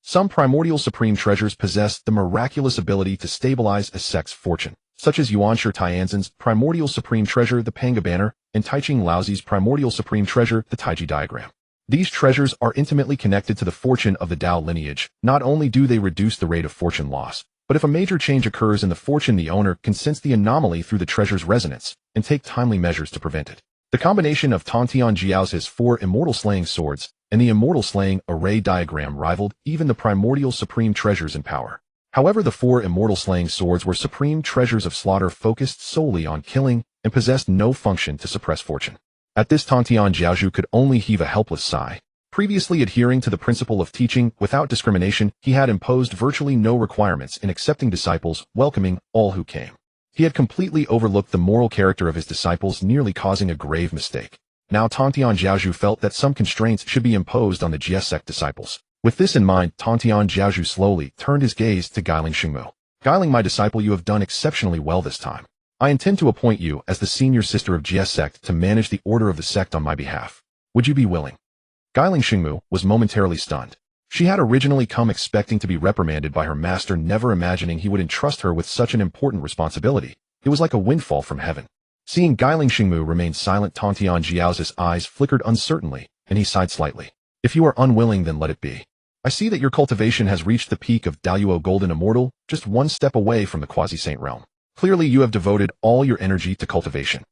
Some primordial supreme treasures possess the miraculous ability to stabilize a sect's fortune, such as Yuanshi Tianzhen's primordial supreme treasure, the Panga banner, and Taiching Laozi's primordial supreme treasure, the Taiji diagram. These treasures are intimately connected to the fortune of the Dao lineage. Not only do they reduce the rate of fortune loss, but if a major change occurs in the fortune, the owner can sense the anomaly through the treasure's resonance and take timely measures to prevent it. The combination of Tantian Jiao's 4 immortal slaying swords and the immortal slaying array diagram rivaled even the primordial supreme treasures in power. However, the 4 immortal slaying swords were supreme treasures of slaughter focused solely on killing and possessed no function to suppress fortune. At this, Tantian Jiaozhu could only heave a helpless sigh. Previously adhering to the principle of teaching without discrimination, he had imposed virtually no requirements in accepting disciples, welcoming all who came. He had completely overlooked the moral character of his disciples, nearly causing a grave mistake. Now Tantian Jiaozhu felt that some constraints should be imposed on the Jie sect disciples. With this in mind, Tantian Jiaozhu slowly turned his gaze to Guiling Xingmu. Guiling, my disciple, you have done exceptionally well this time. I intend to appoint you as the senior sister of Jie sect to manage the order of the sect on my behalf. Would you be willing? Guiling Xingmu was momentarily stunned. She had originally come expecting to be reprimanded by her master, never imagining he would entrust her with such an important responsibility. It was like a windfall from heaven. Seeing Guiling Xingmu remain silent, Tantian Jiaozhu's eyes flickered uncertainly, and he sighed slightly. If you are unwilling, then let it be. I see that your cultivation has reached the peak of Daluo Golden Immortal, just one step away from the quasi-saint realm. Clearly you have devoted all your energy to cultivation.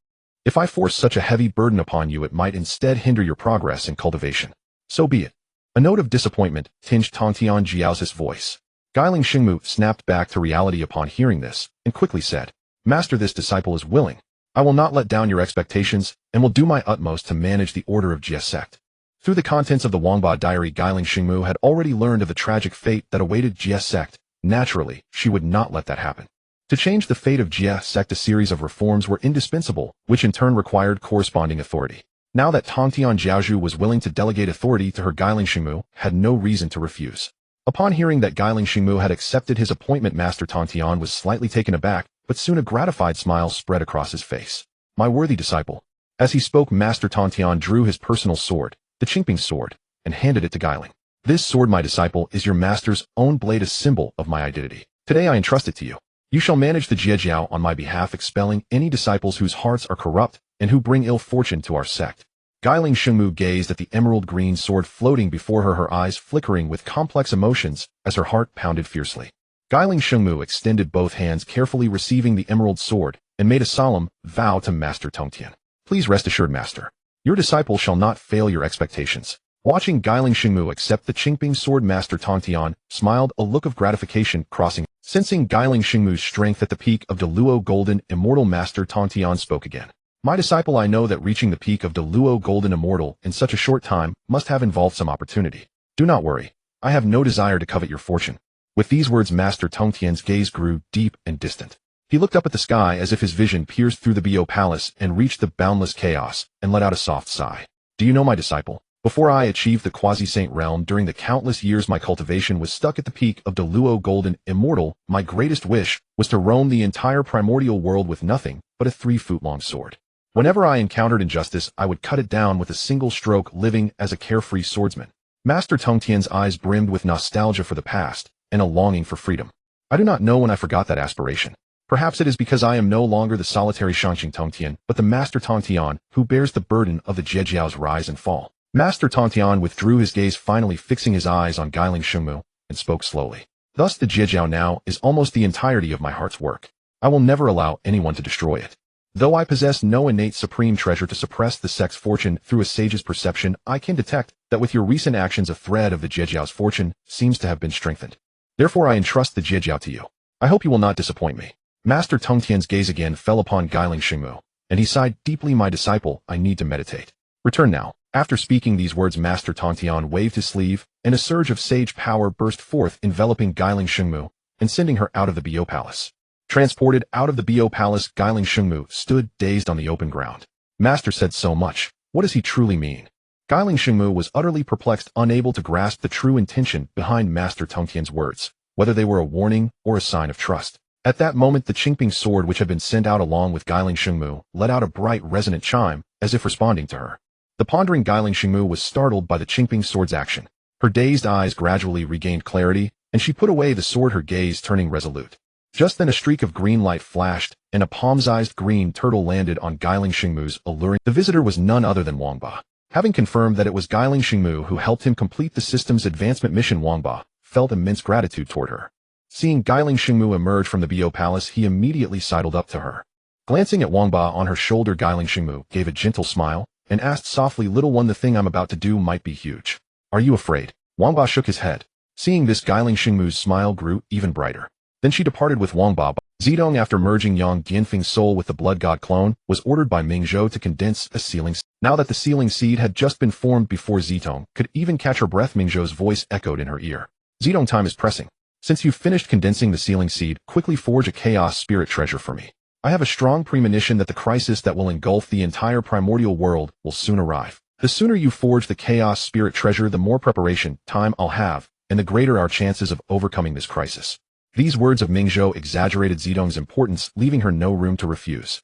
If I force such a heavy burden upon you, it might instead hinder your progress in cultivation. So be it. A note of disappointment tinged Tantian Jiaozhu's voice. Guiling Xingmu snapped back to reality upon hearing this, and quickly said, Master, this disciple is willing. I will not let down your expectations, and will do my utmost to manage the order of Jie sect. Through the contents of the Wangba diary, Guiling Xingmu had already learned of the tragic fate that awaited Jie sect. Naturally, she would not let that happen. To change the fate of Jie sect, a series of reforms were indispensable, which in turn required corresponding authority. Now that Tantian Jiaozhu was willing to delegate authority to her, Guiling Xingmu had no reason to refuse. Upon hearing that Guiling Xingmu had accepted his appointment, Master Tantian was slightly taken aback, but soon a gratified smile spread across his face. My worthy disciple. As he spoke, Master Tantian drew his personal sword, the Qingping sword, and handed it to Guiling. This sword, my disciple, is your master's own blade, a symbol of my identity. Today I entrust it to you. You shall manage the Jiejiao on my behalf, expelling any disciples whose hearts are corrupt and who bring ill fortune to our sect. Guiling Xingmu gazed at the emerald green sword floating before her, her eyes flickering with complex emotions as her heart pounded fiercely. Guiling Xingmu extended both hands, carefully receiving the emerald sword, and made a solemn vow to Master Tongtian. Please rest assured, Master. Your disciple shall not fail your expectations. Watching Guiling Xingmu accept the Qingping sword, Master Tongtian smiled, a look of gratification crossing. Sensing Guiling Xingmu's strength at the peak of Daluo Golden Immortal, Master Tongtian spoke again. My disciple, I know that reaching the peak of Daluo Golden Immortal in such a short time must have involved some opportunity. Do not worry. I have no desire to covet your fortune. With these words, Master Tongtian's gaze grew deep and distant. He looked up at the sky as if his vision pierced through the Bio Palace and reached the boundless chaos, and let out a soft sigh. Do you know, my disciple? Before I achieved the quasi-saint realm, during the countless years my cultivation was stuck at the peak of Daluo Golden Immortal, my greatest wish was to roam the entire primordial world with nothing but a 3-foot-long sword. Whenever I encountered injustice, I would cut it down with a single stroke, living as a carefree swordsman. Master Tongtian's eyes brimmed with nostalgia for the past and a longing for freedom. I do not know when I forgot that aspiration. Perhaps it is because I am no longer the solitary Shangqing Tongtian, but the Master Tongtian who bears the burden of the Jiejiao's rise and fall. Master Tongtian withdrew his gaze, finally fixing his eyes on Guiling Xingmu, and spoke slowly. Thus the Jiejiao now is almost the entirety of my heart's work. I will never allow anyone to destroy it. Though I possess no innate supreme treasure to suppress the sect's fortune through a sage's perception, I can detect that with your recent actions a thread of the Jiejiao's fortune seems to have been strengthened. Therefore I entrust the Jiejiao to you. I hope you will not disappoint me. Master Tongtian's gaze again fell upon Guiling Xingmu, and he sighed deeply. My disciple, I need to meditate. Return now. After speaking these words, Master Tongtian waved his sleeve, and a surge of sage power burst forth, enveloping Guiling Xingmu and sending her out of the Bio Palace. Transported out of the Bio Palace, Guiling Xingmu stood dazed on the open ground. Master said so much. What does he truly mean? Guiling Xingmu was utterly perplexed, unable to grasp the true intention behind Master Tongtian's words, whether they were a warning or a sign of trust. At that moment, the Qingping sword, which had been sent out along with Guiling Xingmu, let out a bright resonant chime, as if responding to her. The pondering Guiling Xingmu was startled by the Qingping sword's action. Her dazed eyes gradually regained clarity, and she put away the sword, her gaze turning resolute. Just then a streak of green light flashed, and a palm-sized green turtle landed on Guiling Xingmu's alluring. The visitor was none other than Wangba. Having confirmed that it was Guiling Xingmu who helped him complete the system's advancement mission, Wangba felt immense gratitude toward her. Seeing Guiling Xingmu emerge from the Bio Palace, he immediately sidled up to her. Glancing at Wangba on her shoulder, Guiling Xingmu gave a gentle smile and asked softly, "Little one, the thing I'm about to do might be huge. Are you afraid? Wangba shook his head. Seeing this, Guiling Xingmu's smile grew even brighter. Then she departed with Wangba. Zidong, after merging Yang Jianfeng's soul with the blood god clone, was ordered by Minghe to condense a sealing seed. Now that the sealing seed had just been formed before Zidong could even catch her breath, Minghe's voice echoed in her ear. Zidong, time is pressing. Since you've finished condensing the sealing seed, quickly forge a chaos spirit treasure for me. I have a strong premonition that the crisis that will engulf the entire primordial world will soon arrive. The sooner you forge the chaos spirit treasure, the more preparation time I'll have, and the greater our chances of overcoming this crisis. These words of Minghe exaggerated Zidong's importance, leaving her no room to refuse.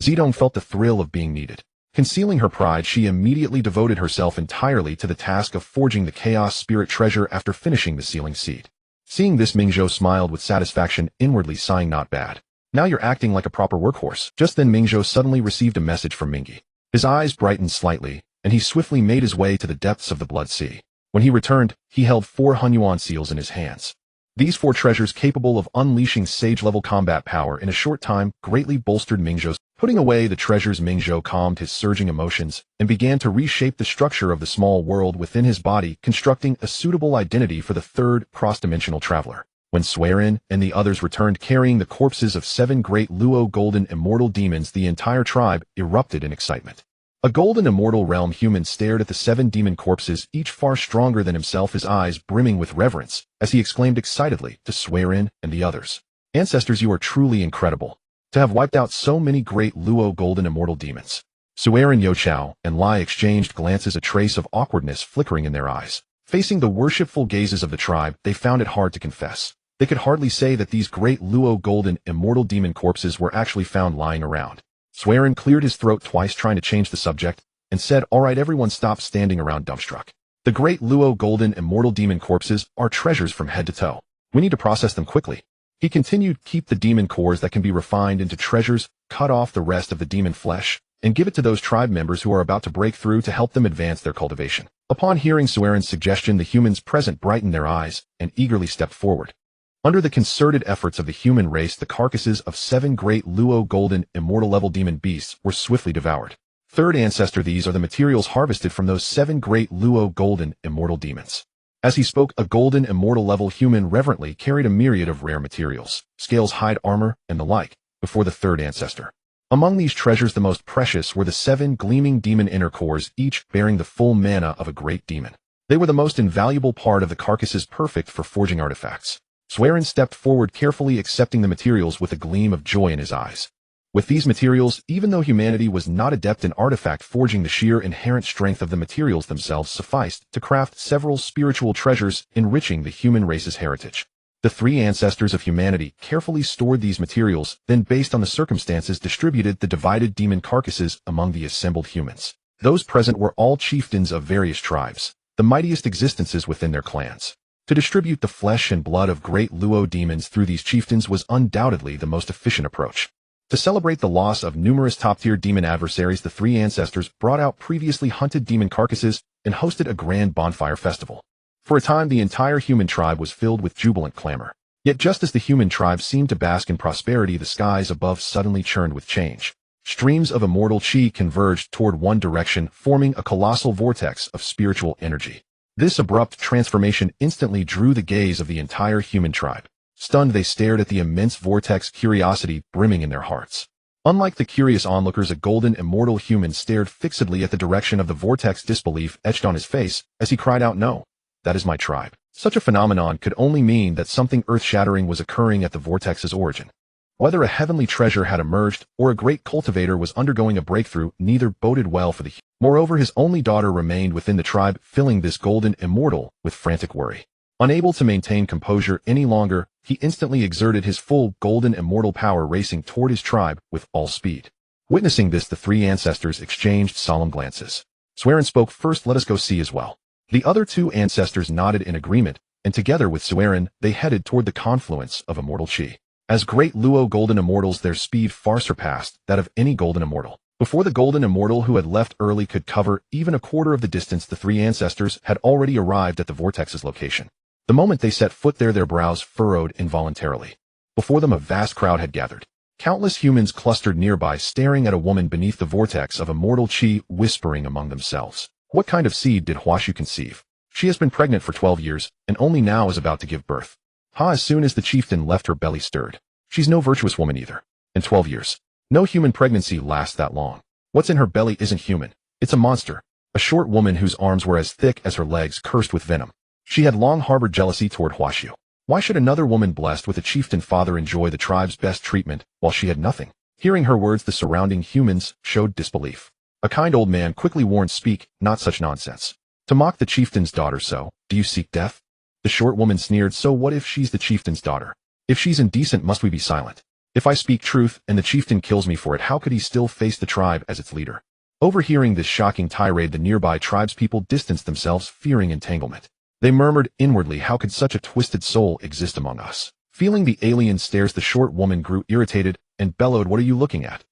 Zidong felt the thrill of being needed. Concealing her pride, she immediately devoted herself entirely to the task of forging the chaos spirit treasure after finishing the sealing seed. Seeing this, Minghe smiled with satisfaction, inwardly sighing, not bad. Now you're acting like a proper workhorse. Just then Minghe suddenly received a message from Minghe. His eyes brightened slightly, and he swiftly made his way to the depths of the Blood Sea. When he returned, he held 4 Hunyuan seals in his hands. These 4 treasures, capable of unleashing sage-level combat power in a short time, greatly bolstered Minghe's. Putting away the treasures, Minghe calmed his surging emotions and began to reshape the structure of the small world within his body, constructing a suitable identity for the third cross-dimensional traveler. When Suerin and the others returned carrying the corpses of 7 great Luo golden immortal demons, the entire tribe erupted in excitement. A golden immortal realm human stared at the 7 demon corpses, each far stronger than himself, his eyes brimming with reverence, as he exclaimed excitedly to Suerin and the others. Ancestors, you are truly incredible. To have wiped out so many great Luo golden immortal demons. Suerin, Youchao, and Lai exchanged glances, a trace of awkwardness flickering in their eyes. Facing the worshipful gazes of the tribe, they found it hard to confess. They could hardly say that these great Luo golden immortal demon corpses were actually found lying around. Suerin cleared his throat twice, trying to change the subject, and said, "All right, everyone stop standing around dumbstruck. The great Luo golden immortal demon corpses are treasures from head to toe. We need to process them quickly." He continued, "Keep the demon cores that can be refined into treasures, cut off the rest of the demon flesh, and give it to those tribe members who are about to break through to help them advance their cultivation." Upon hearing Suerin's suggestion, the humans present brightened their eyes and eagerly stepped forward. Under the concerted efforts of the human race, the carcasses of 7 great Luo golden immortal-level demon beasts were swiftly devoured. Third ancestor, these are the materials harvested from those 7 great Luo golden immortal demons. As he spoke, a golden immortal-level human reverently carried a myriad of rare materials, scales, hide, armor, and the like, before the third ancestor. Among these treasures, the most precious were the 7 gleaming demon inner cores, each bearing the full mana of a great demon. They were the most invaluable part of the carcasses, perfect for forging artifacts. Suerin stepped forward, carefully accepting the materials with a gleam of joy in his eyes. With these materials, even though humanity was not adept in artifact forging, the sheer inherent strength of the materials themselves sufficed to craft several spiritual treasures, enriching the human race's heritage. The 3 ancestors of humanity carefully stored these materials, then based on the circumstances distributed the divided demon carcasses among the assembled humans. Those present were all chieftains of various tribes, the mightiest existences within their clans. To distribute the flesh and blood of great Luo demons through these chieftains was undoubtedly the most efficient approach. To celebrate the loss of numerous top-tier demon adversaries, the 3 ancestors brought out previously hunted demon carcasses and hosted a grand bonfire festival. For a time, the entire human tribe was filled with jubilant clamor. Yet just as the human tribe seemed to bask in prosperity, the skies above suddenly churned with change. Streams of immortal chi converged toward one direction, forming a colossal vortex of spiritual energy. This abrupt transformation instantly drew the gaze of the entire human tribe. Stunned, they stared at the immense vortex, curiosity brimming in their hearts. Unlike the curious onlookers, a golden immortal human stared fixedly at the direction of the vortex, disbelief etched on his face as he cried out, "No, that is my tribe." Such a phenomenon could only mean that something earth-shattering was occurring at the vortex's origin. Whether a heavenly treasure had emerged or a great cultivator was undergoing a breakthrough, neither boded well for the human. Moreover, his only daughter remained within the tribe, filling this golden immortal with frantic worry. Unable to maintain composure any longer, he instantly exerted his full golden immortal power, racing toward his tribe with all speed. Witnessing this, the 3 ancestors exchanged solemn glances. Suerin spoke first, "Let us go see as well." The other 2 ancestors nodded in agreement, and together with Suerin, they headed toward the confluence of immortal chi. As great Luo golden immortals, their speed far surpassed that of any golden immortal. Before the golden immortal who had left early could cover even a quarter of the distance, the 3 ancestors had already arrived at the vortex's location. The moment they set foot there, their brows furrowed involuntarily. Before them, a vast crowd had gathered. Countless humans clustered nearby, staring at a woman beneath the vortex of immortal chi, whispering among themselves. What kind of seed did Huashu conceive? She has been pregnant for 12 years, and only now is about to give birth. As soon as the chieftain left, her belly stirred. She's no virtuous woman either. In 12 years. No human pregnancy lasts that long. What's in her belly isn't human. It's a monster. A short woman whose arms were as thick as her legs, cursed with venom. She had long harbored jealousy toward Huashu. Why should another woman blessed with a chieftain father enjoy the tribe's best treatment, while she had nothing? Hearing her words, the surrounding humans showed disbelief. A kind old man quickly warned, "Speak, not such nonsense. To mock the chieftain's daughter so, do you seek death?" The short woman sneered, "So what if she's the chieftain's daughter? If she's indecent, must we be silent? If I speak truth and the chieftain kills me for it, how could he still face the tribe as its leader?" Overhearing this shocking tirade, the nearby tribespeople distanced themselves, fearing entanglement. They murmured inwardly, "How could such a twisted soul exist among us?" Feeling the alien stares, the short woman grew irritated and bellowed, "What are you looking at?"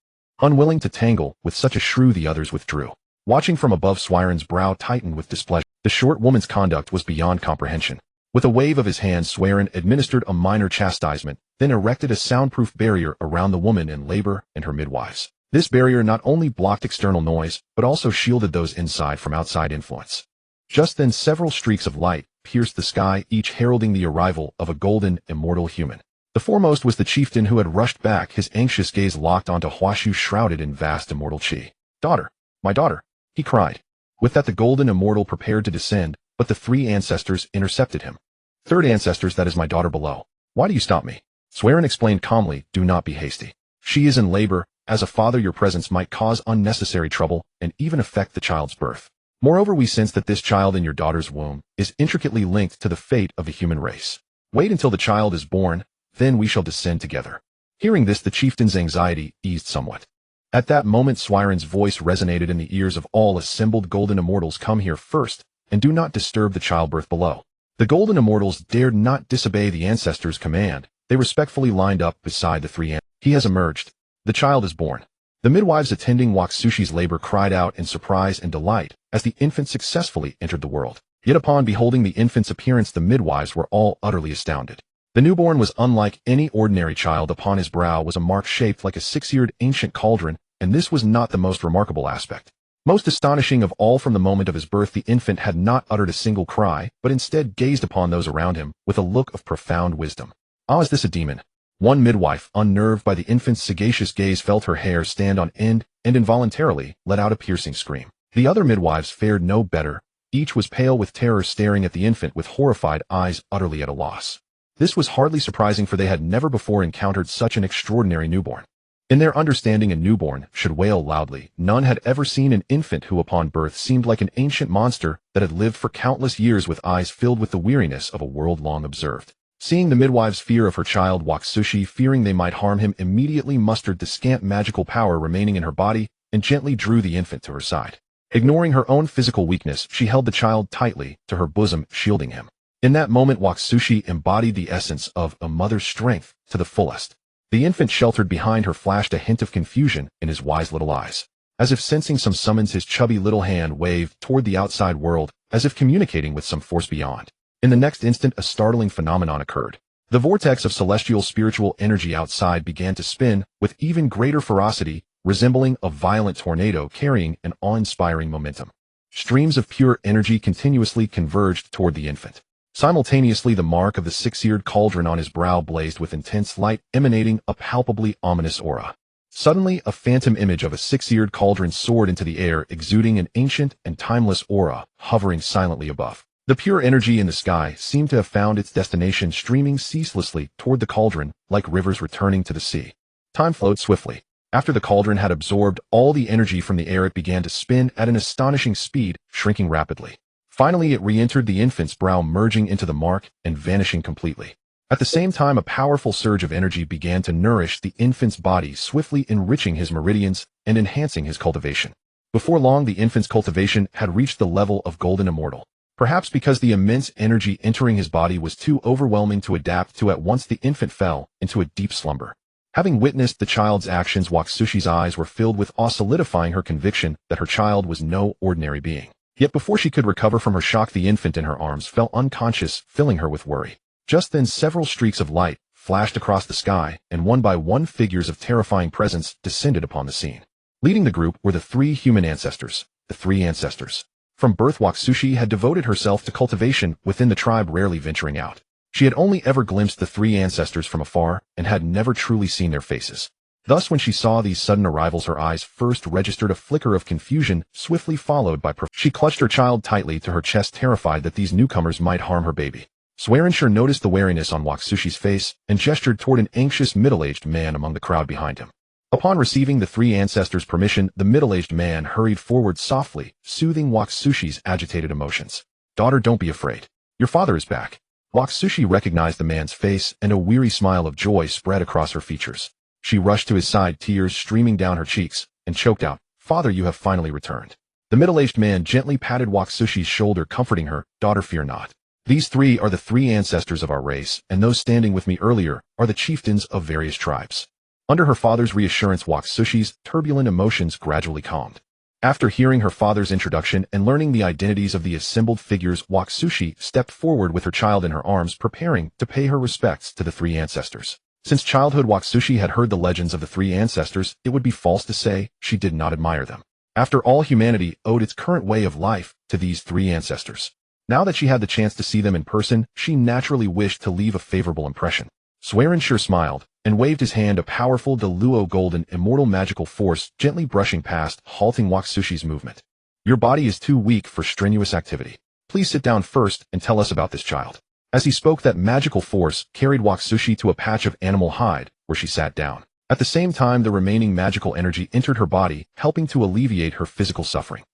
Unwilling to tangle with such a shrew, the others withdrew. Watching from above, Swiren's brow tightened with displeasure. The short woman's conduct was beyond comprehension. With a wave of his hand, Swiren administered a minor chastisement, then erected a soundproof barrier around the woman in labor and her midwives. This barrier not only blocked external noise, but also shielded those inside from outside influence. Just then, several streaks of light pierced the sky, each heralding the arrival of a golden, immortal human. The foremost was the chieftain, who had rushed back, his anxious gaze locked onto Huashu, shrouded in vast immortal chi. "Daughter, my daughter," he cried. With that, the golden immortal prepared to descend, but the three ancestors intercepted him. "Third ancestors, that is my daughter below. Why do you stop me?" Swiren explained calmly, "Do not be hasty. She is in labor. As a father, your presence might cause unnecessary trouble and even affect the child's birth. Moreover, we sense that this child in your daughter's womb is intricately linked to the fate of the human race. Wait until the child is born, then we shall descend together." Hearing this, the chieftain's anxiety eased somewhat. At that moment, Swiren's voice resonated in the ears of all assembled golden immortals. "Come here first, and do not disturb the childbirth below." The golden immortals dared not disobey the ancestors' command. They respectfully lined up beside the three. He has emerged. The child is born. The midwives attending Waksushi's labor cried out in surprise and delight as the infant successfully entered the world. Yet upon beholding the infant's appearance, the midwives were all utterly astounded. The newborn was unlike any ordinary child. Upon his brow was a mark shaped like a six-eared ancient cauldron, and this was not the most remarkable aspect. Most astonishing of all, from the moment of his birth, the infant had not uttered a single cry, but instead gazed upon those around him with a look of profound wisdom. Is this a demon? One midwife, unnerved by the infant's sagacious gaze, felt her hair stand on end and involuntarily let out a piercing scream. The other midwives fared no better. Each was pale with terror, staring at the infant with horrified eyes, utterly at a loss. This was hardly surprising, for they had never before encountered such an extraordinary newborn. In their understanding, a newborn should wail loudly. None had ever seen an infant who upon birth seemed like an ancient monster that had lived for countless years, with eyes filled with the weariness of a world long observed. Seeing the midwife's fear of her child, Waksushi, fearing they might harm him, immediately mustered the scant magical power remaining in her body and gently drew the infant to her side. Ignoring her own physical weakness, she held the child tightly to her bosom, shielding him. In that moment, Waksushi embodied the essence of a mother's strength to the fullest. The infant sheltered behind her flashed a hint of confusion in his wise little eyes. As if sensing some summons, his chubby little hand waved toward the outside world, as if communicating with some force beyond. In the next instant, a startling phenomenon occurred. The vortex of celestial spiritual energy outside began to spin with even greater ferocity, resembling a violent tornado carrying an awe-inspiring momentum. Streams of pure energy continuously converged toward the infant. Simultaneously, the mark of the six-eared cauldron on his brow blazed with intense light, emanating a palpably ominous aura. Suddenly, a phantom image of a six-eared cauldron soared into the air, exuding an ancient and timeless aura, hovering silently above. The pure energy in the sky seemed to have found its destination, streaming ceaselessly toward the cauldron, like rivers returning to the sea. Time flowed swiftly. After the cauldron had absorbed all the energy from the air, it began to spin at an astonishing speed, shrinking rapidly. Finally, it re-entered the infant's brow, merging into the mark and vanishing completely. At the same time, a powerful surge of energy began to nourish the infant's body, swiftly enriching his meridians and enhancing his cultivation. Before long, the infant's cultivation had reached the level of golden immortal. Perhaps because the immense energy entering his body was too overwhelming to adapt to, at once the infant fell into a deep slumber. Having witnessed the child's actions, Waksushi's eyes were filled with awe, solidifying her conviction that her child was no ordinary being. Yet before she could recover from her shock, the infant in her arms fell unconscious, filling her with worry. Just then, several streaks of light flashed across the sky, and one by one figures of terrifying presence descended upon the scene. Leading the group were the three human ancestors. The three ancestors. From birth, Waksushi had devoted herself to cultivation within the tribe, rarely venturing out. She had only ever glimpsed the three ancestors from afar and had never truly seen their faces. Thus, when she saw these sudden arrivals, her eyes first registered a flicker of confusion, swiftly followed by she clutched her child tightly to her chest, terrified that these newcomers might harm her baby. Swearenshire noticed the wariness on Waksushi's face and gestured toward an anxious middle-aged man among the crowd behind him. Upon receiving the three ancestors' permission, the middle-aged man hurried forward softly, soothing Waksushi's agitated emotions. "Daughter, don't be afraid. Your father is back." Waksushi recognized the man's face, and a weary smile of joy spread across her features. She rushed to his side, tears streaming down her cheeks, and choked out, "Father, you have finally returned." The middle-aged man gently patted Waksushi's shoulder, comforting her, "Daughter, fear not. These three are the three ancestors of our race, and those standing with me earlier are the chieftains of various tribes." Under her father's reassurance, Waksushi's turbulent emotions gradually calmed. After hearing her father's introduction and learning the identities of the assembled figures, Waksushi stepped forward with her child in her arms, preparing to pay her respects to the three ancestors. Since childhood, Waksushi had heard the legends of the three ancestors. It would be false to say she did not admire them. After all, humanity owed its current way of life to these three ancestors. Now that she had the chance to see them in person, she naturally wished to leave a favorable impression. Swearenshire smiled and waved his hand, a powerful Deluo golden immortal magical force gently brushing past, halting Waksushi's movement. "Your body is too weak for strenuous activity. Please sit down first and tell us about this child." As he spoke, that magical force carried Waksushi to a patch of animal hide, where she sat down. At the same time, the remaining magical energy entered her body, helping to alleviate her physical suffering.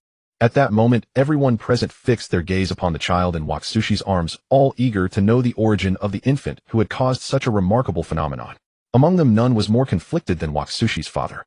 At that moment, everyone present fixed their gaze upon the child in Waksushi's arms, all eager to know the origin of the infant who had caused such a remarkable phenomenon. Among them, none was more conflicted than Waksushi's father.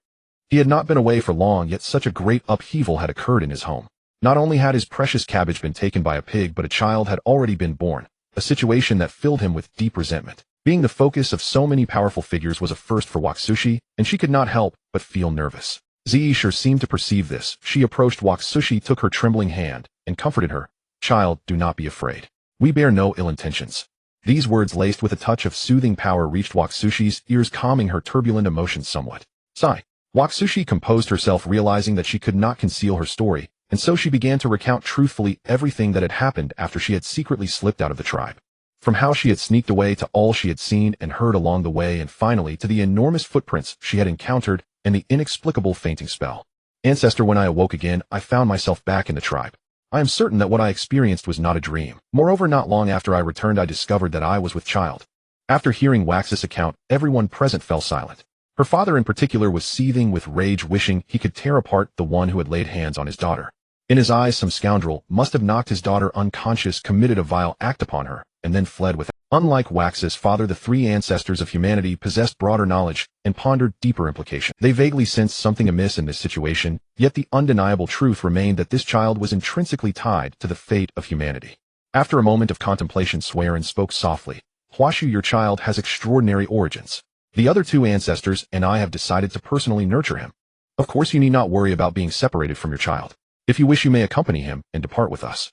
He had not been away for long, yet such a great upheaval had occurred in his home. Not only had his precious cabbage been taken by a pig, but a child had already been born, a situation that filled him with deep resentment. Being the focus of so many powerful figures was a first for Waksushi, and she could not help but feel nervous. Zeisher seemed to perceive this. She approached Waksushi, took her trembling hand, and comforted her. "Child, do not be afraid. We bear no ill intentions." These words, laced with a touch of soothing power, reached Waksushi's ears, calming her turbulent emotions somewhat. Sigh. Waksushi composed herself, realizing that she could not conceal her story, and so she began to recount truthfully everything that had happened after she had secretly slipped out of the tribe. From how she had sneaked away to all she had seen and heard along the way, and finally to the enormous footprints she had encountered and the inexplicable fainting spell. "Ancestor, when I awoke again, I found myself back in the tribe. I am certain that what I experienced was not a dream. Moreover, not long after I returned, I discovered that I was with child." After hearing Wax's account, everyone present fell silent. Her father in particular was seething with rage, wishing he could tear apart the one who had laid hands on his daughter. In his eyes, some scoundrel must have knocked his daughter unconscious, committed a vile act upon her, and then fled with it. Unlike Wax's father, the three ancestors of humanity possessed broader knowledge and pondered deeper implications. They vaguely sensed something amiss in this situation, yet the undeniable truth remained that this child was intrinsically tied to the fate of humanity. After a moment of contemplation, Swearin spoke softly. "Huashu, your child has extraordinary origins. The other two ancestors and I have decided to personally nurture him. Of course, you need not worry about being separated from your child. If you wish, you may accompany him and depart with us."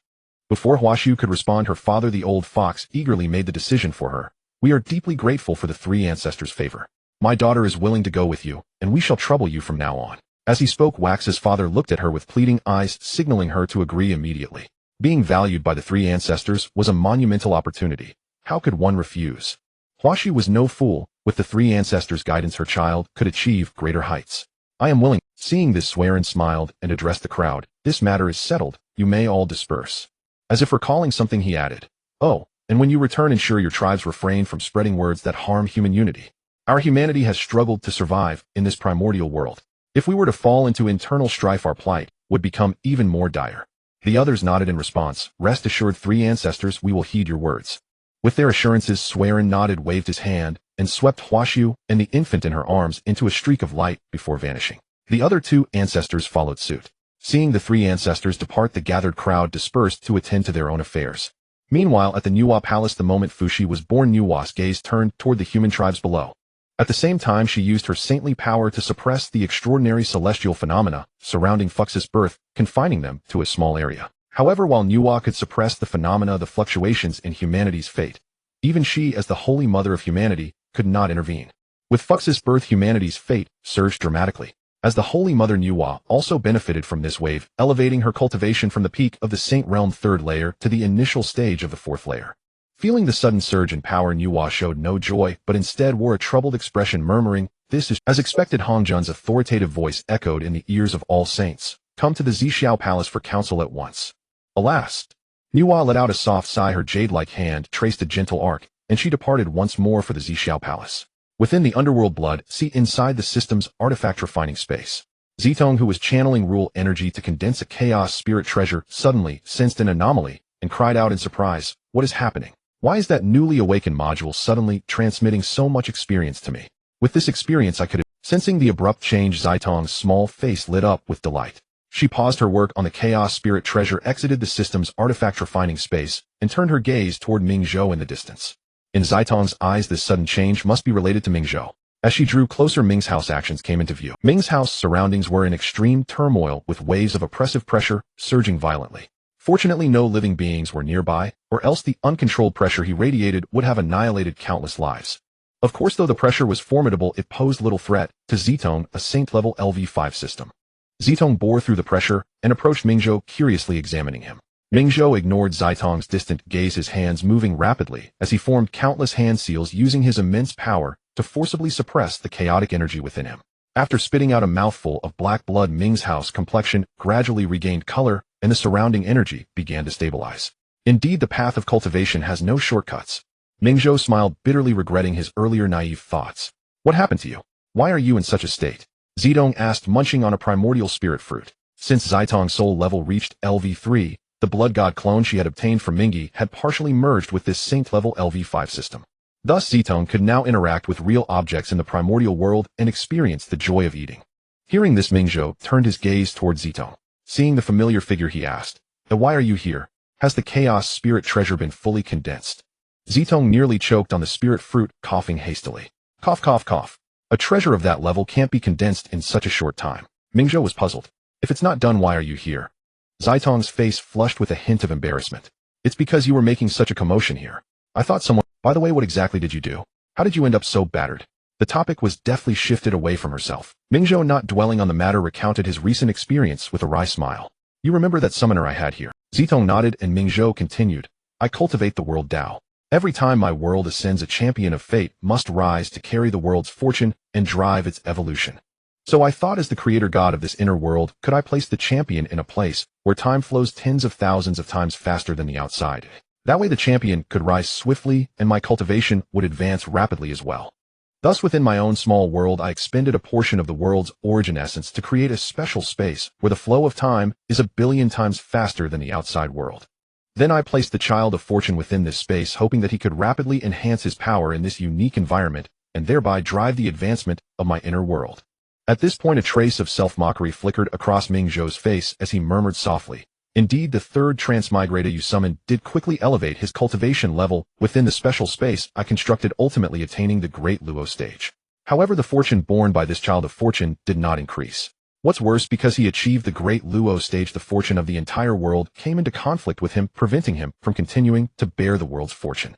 Before Huashu could respond, her father, the old fox, eagerly made the decision for her. "We are deeply grateful for the three ancestors' favor. My daughter is willing to go with you, and we shall trouble you from now on." As he spoke, Wax's father looked at her with pleading eyes, signaling her to agree immediately. Being valued by the three ancestors was a monumental opportunity. How could one refuse? Huashu was no fool. With the three ancestors' guidance, her child could achieve greater heights. "I am willing." Seeing this, Swearin smiled and addressed the crowd. "This matter is settled. You may all disperse." As if recalling something, he added, "Oh, and when you return, ensure your tribes refrain from spreading words that harm human unity. Our humanity has struggled to survive in this primordial world. If we were to fall into internal strife, our plight would become even more dire." The others nodded in response. "Rest assured, three ancestors, we will heed your words." With their assurances, Swearin nodded, waved his hand, and swept Huashu and the infant in her arms into a streak of light before vanishing. The other two ancestors followed suit. Seeing the three ancestors depart, the gathered crowd dispersed to attend to their own affairs. Meanwhile, at the Nuwa Palace, the moment Fushi was born, Nuwa's gaze turned toward the human tribes below. At the same time, she used her saintly power to suppress the extraordinary celestial phenomena surrounding Fux's birth, confining them to a small area. However, while Nuwa could suppress the phenomena, the fluctuations in humanity's fate, even she, as the Holy Mother of humanity, could not intervene. With Fux's birth, humanity's fate surged dramatically. as the Holy Mother Nuwa also benefited from this wave, elevating her cultivation from the peak of the Saint Realm 3rd layer to the initial stage of the 4th layer. Feeling the sudden surge in power, Nuwa showed no joy, but instead wore a troubled expression, murmuring, "This is..." As expected, Hongjun's authoritative voice echoed in the ears of all saints. "Come to the Zixiao Palace for counsel at once." Alas! Nuwa let out a soft sigh, her jade-like hand traced a gentle arc, and she departed once more for the Zixiao Palace. Within the underworld blood, see inside the system's artifact refining space. Zitong, who was channeling rule energy to condense a chaos spirit treasure, suddenly sensed an anomaly and cried out in surprise, "What is happening? Why is that newly awakened module suddenly transmitting so much experience to me? With this experience I could..." Sensing the abrupt change, Zitong's small face lit up with delight. She paused her work on the chaos spirit treasure, exited the system's artifact refining space, and turned her gaze toward Minghe in the distance. In Zitong's eyes, this sudden change must be related to Minghe. As she drew closer, Ming's house actions came into view. Ming's house surroundings were in extreme turmoil, with waves of oppressive pressure surging violently. Fortunately, no living beings were nearby, or else the uncontrolled pressure he radiated would have annihilated countless lives. Of course, though the pressure was formidable, it posed little threat to Zitong, a saint-level LV5 system. Zitong bore through the pressure and approached Minghe, curiously examining him. Minghe ignored Zitong's distant gaze, his hands moving rapidly as he formed countless hand seals, using his immense power to forcibly suppress the chaotic energy within him. After spitting out a mouthful of black blood, Ming's house complexion gradually regained color and the surrounding energy began to stabilize. Indeed, the path of cultivation has no shortcuts. Minghe smiled bitterly, regretting his earlier naive thoughts. "What happened to you? Why are you in such a state?" Zitong asked, munching on a primordial spirit fruit. Since Zitong's soul level reached LV3, the blood god clone she had obtained from Minghe had partially merged with this saint-level LV5 system. Thus, Zitong could now interact with real objects in the primordial world and experience the joy of eating. Hearing this, Minghe turned his gaze toward Zitong. Seeing the familiar figure, he asked, "Why are you here? Has the chaos spirit treasure been fully condensed?" Zitong nearly choked on the spirit fruit, coughing hastily. Cough, cough, cough. A treasure of that level can't be condensed in such a short time. Minghe was puzzled. "If it's not done, why are you here?" Zitong's face flushed with a hint of embarrassment. "It's because you were making such a commotion here. I thought someone..." "By the way, what exactly did you do? How did you end up so battered?" The topic was deftly shifted away from herself. Minghe, not dwelling on the matter, recounted his recent experience with a wry smile. "You remember that summoner I had here?" Zitong nodded, and Minghe continued, "I cultivate the world.Dao. Every time my world ascends, a champion of fate must rise to carry the world's fortune and drive its evolution. So I thought, as the creator god of this inner world, could I place the champion in a place where time flows tens of thousands of times faster than the outside? That way the champion could rise swiftly and my cultivation would advance rapidly as well. Thus, within my own small world, I expended a portion of the world's origin essence to create a special space where the flow of time is 1,000,000,000 times faster than the outside world. Then I placed the child of fortune within this space, hoping that he could rapidly enhance his power in this unique environment and thereby drive the advancement of my inner world." At this point, a trace of self-mockery flickered across Minghe's face as he murmured softly, "Indeed, the 3rd transmigrated you summoned did quickly elevate his cultivation level within the special space I constructed, ultimately attaining the Great Luo stage. However, the fortune borne by this child of fortune did not increase. What's worse, because he achieved the Great Luo stage, the fortune of the entire world came into conflict with him, preventing him from continuing to bear the world's fortune.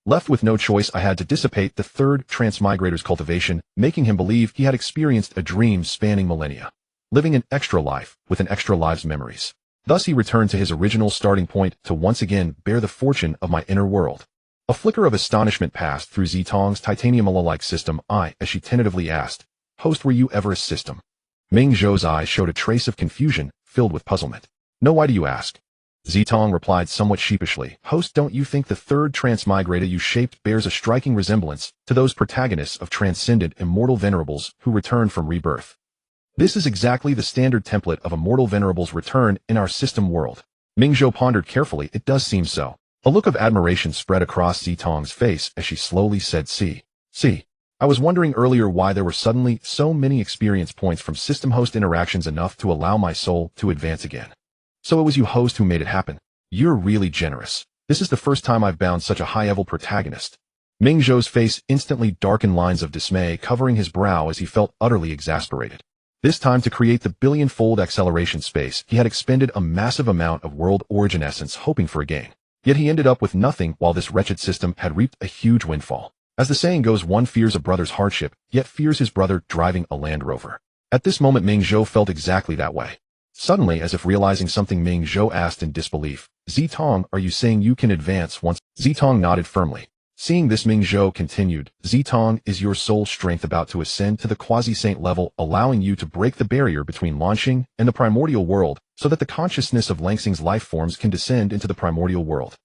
Left with no choice, I had to dissipate the 3rd transmigrator's cultivation, making him believe he had experienced a dream spanning millennia, living an extra life with an extra life's memories. Thus he returned to his original starting point to once again bear the fortune of my inner world." A flicker of astonishment passed through Zitong's titanium-like system eye as she tentatively asked, "Host, were you ever a system?" Minghe's eyes showed a trace of confusion, filled with puzzlement. "No, why do you ask?" Zitong replied somewhat sheepishly, "Host, don't you think the 3rd transmigrated you shaped bears a striking resemblance to those protagonists of transcendent immortal venerables who return from rebirth? This is exactly the standard template of a mortal venerable's return in our system world." Minghe pondered carefully. "It does seem so." A look of admiration spread across Zitong's face as she slowly said, See, I was wondering earlier why there were suddenly so many experience points from system host interactions, enough to allow my soul to advance again. So it was you, host, who made it happen. You're really generous. This is the first time I've bound such a high-level protagonist." Minghe's face instantly darkened, lines of dismay covering his brow as he felt utterly exasperated. This time, to create the billion-fold acceleration space, he had expended a massive amount of world origin essence, hoping for a gain. Yet he ended up with nothing, while this wretched system had reaped a huge windfall. As the saying goes, one fears a brother's hardship, yet fears his brother driving a Land Rover. At this moment Minghe felt exactly that way. Suddenly, as if realizing something, Minghe asked in disbelief, Zitong, are you saying you can advance once? Zitong nodded firmly. Seeing this, Minghe continued, Zitong, is your soul strength about to ascend to the quasi-saint level, allowing you to break the barrier between launching and the primordial world, so that the consciousness of Langsing's life forms can descend into the primordial world.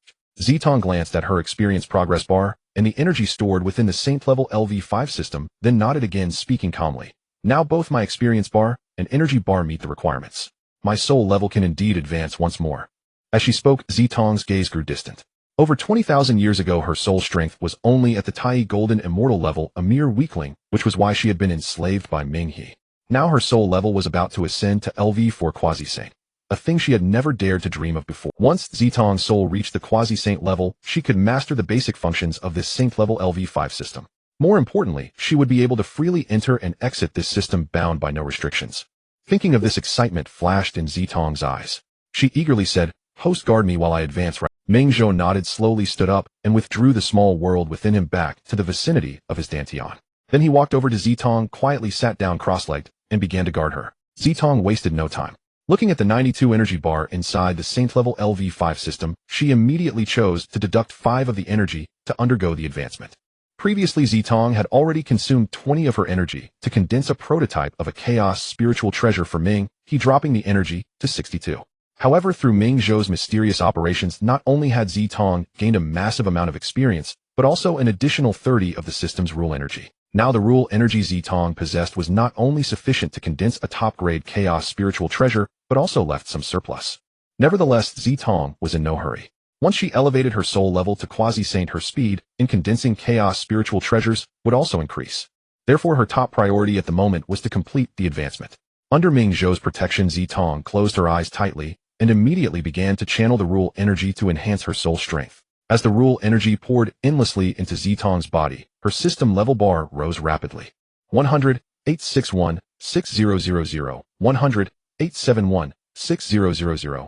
Zitong glanced at her experience progress bar, and the energy stored within the saint-level LV5 system, then nodded again, speaking calmly. Now both my experience bar and energy bar meet the requirements. My soul level can indeed advance once more. As she spoke, Zitong's gaze grew distant. Over 20,000 years ago, her soul strength was only at the Tai Golden Immortal level, a mere weakling, which was why she had been enslaved by Minghe. Now her soul level was about to ascend to LV4 quasi-saint, a thing she had never dared to dream of before. Once Zitong's soul reached the quasi-saint level, she could master the basic functions of this saint-level LV5 system. More importantly, she would be able to freely enter and exit this system bound by no restrictions. Thinking of this, excitement flashed in Zitong's eyes. She eagerly said, Host, guard me while I advance. Minghe nodded, slowly stood up, and withdrew the small world within him back to the vicinity of his dantian. Then he walked over to Zitong, quietly sat down cross-legged, and began to guard her. Zitong wasted no time. Looking at the 92 energy bar inside the saint-level LV5 system, she immediately chose to deduct 5 of the energy to undergo the advancement. Previously, Zitong had already consumed 20 of her energy to condense a prototype of a chaos spiritual treasure for Minghe, dropping the energy to 62. However, through Minghe's mysterious operations, not only had Zitong gained a massive amount of experience, but also an additional 30 of the system's rule energy. Now the rule energy Zitong possessed was not only sufficient to condense a top-grade chaos spiritual treasure, but also left some surplus. Nevertheless, Zitong was in no hurry. Once she elevated her soul level to quasi-saint, her speed in condensing chaos spiritual treasures would also increase. Therefore, her top priority at the moment was to complete the advancement. Under Minghe's protection, Zitong closed her eyes tightly and immediately began to channel the rule energy to enhance her soul strength. As the rule energy poured endlessly into Zitong's body, her system level bar rose rapidly. 100, 861, 6000, 100, 871, 6000.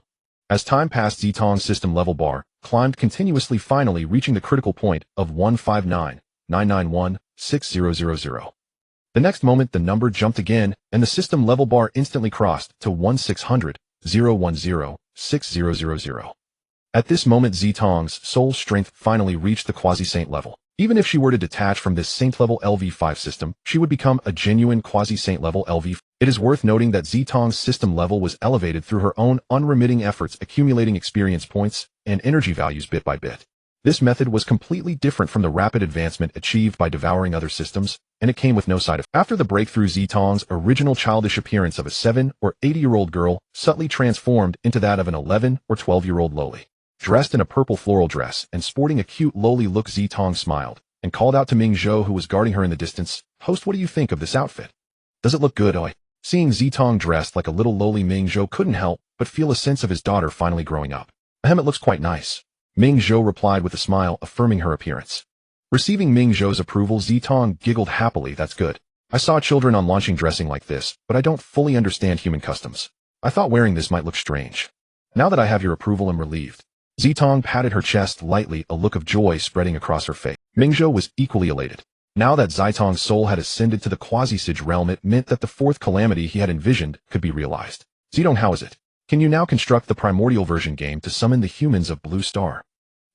As time passed, Zitong's system level bar climbed continuously, finally reaching the critical point of 159, 991, 6000. The next moment, the number jumped again, and the system level bar instantly crossed to 1600, 010, 6000. At this moment, Zitong's soul strength finally reached the quasi-saint level. Even if she were to detach from this saint-level LV5 system, she would become a genuine quasi-saint level LV. It is worth noting that Zitong's system level was elevated through her own unremitting efforts, accumulating experience points and energy values bit by bit. This method was completely different from the rapid advancement achieved by devouring other systems, and it came with no side effects. After the breakthrough, Zitong's original childish appearance of a 7 or 8-year-old girl subtly transformed into that of an 11 or 12-year-old loli. Dressed in a purple floral dress and sporting a cute loli look, Zitong smiled and called out to Minghe, who was guarding her in the distance, Host, what do you think of this outfit? Does it look good, oi? Seeing Zitong dressed like a little loli, Minghe couldn't help but feel a sense of his daughter finally growing up. Ahem, it looks quite nice. Minghe replied with a smile, affirming her appearance. Receiving Minghe's approval, Zitong giggled happily. That's good. I saw children on launching dressing like this, but I don't fully understand human customs. I thought wearing this might look strange. Now that I have your approval, I'm relieved. Zitong patted her chest lightly, a look of joy spreading across her face. Minghe was equally elated. Now that Zitong's soul had ascended to the quasi-sage realm, it meant that the fourth calamity he had envisioned could be realized. Zitong, how is it? Can you now construct the primordial version game to summon the humans of Blue Star?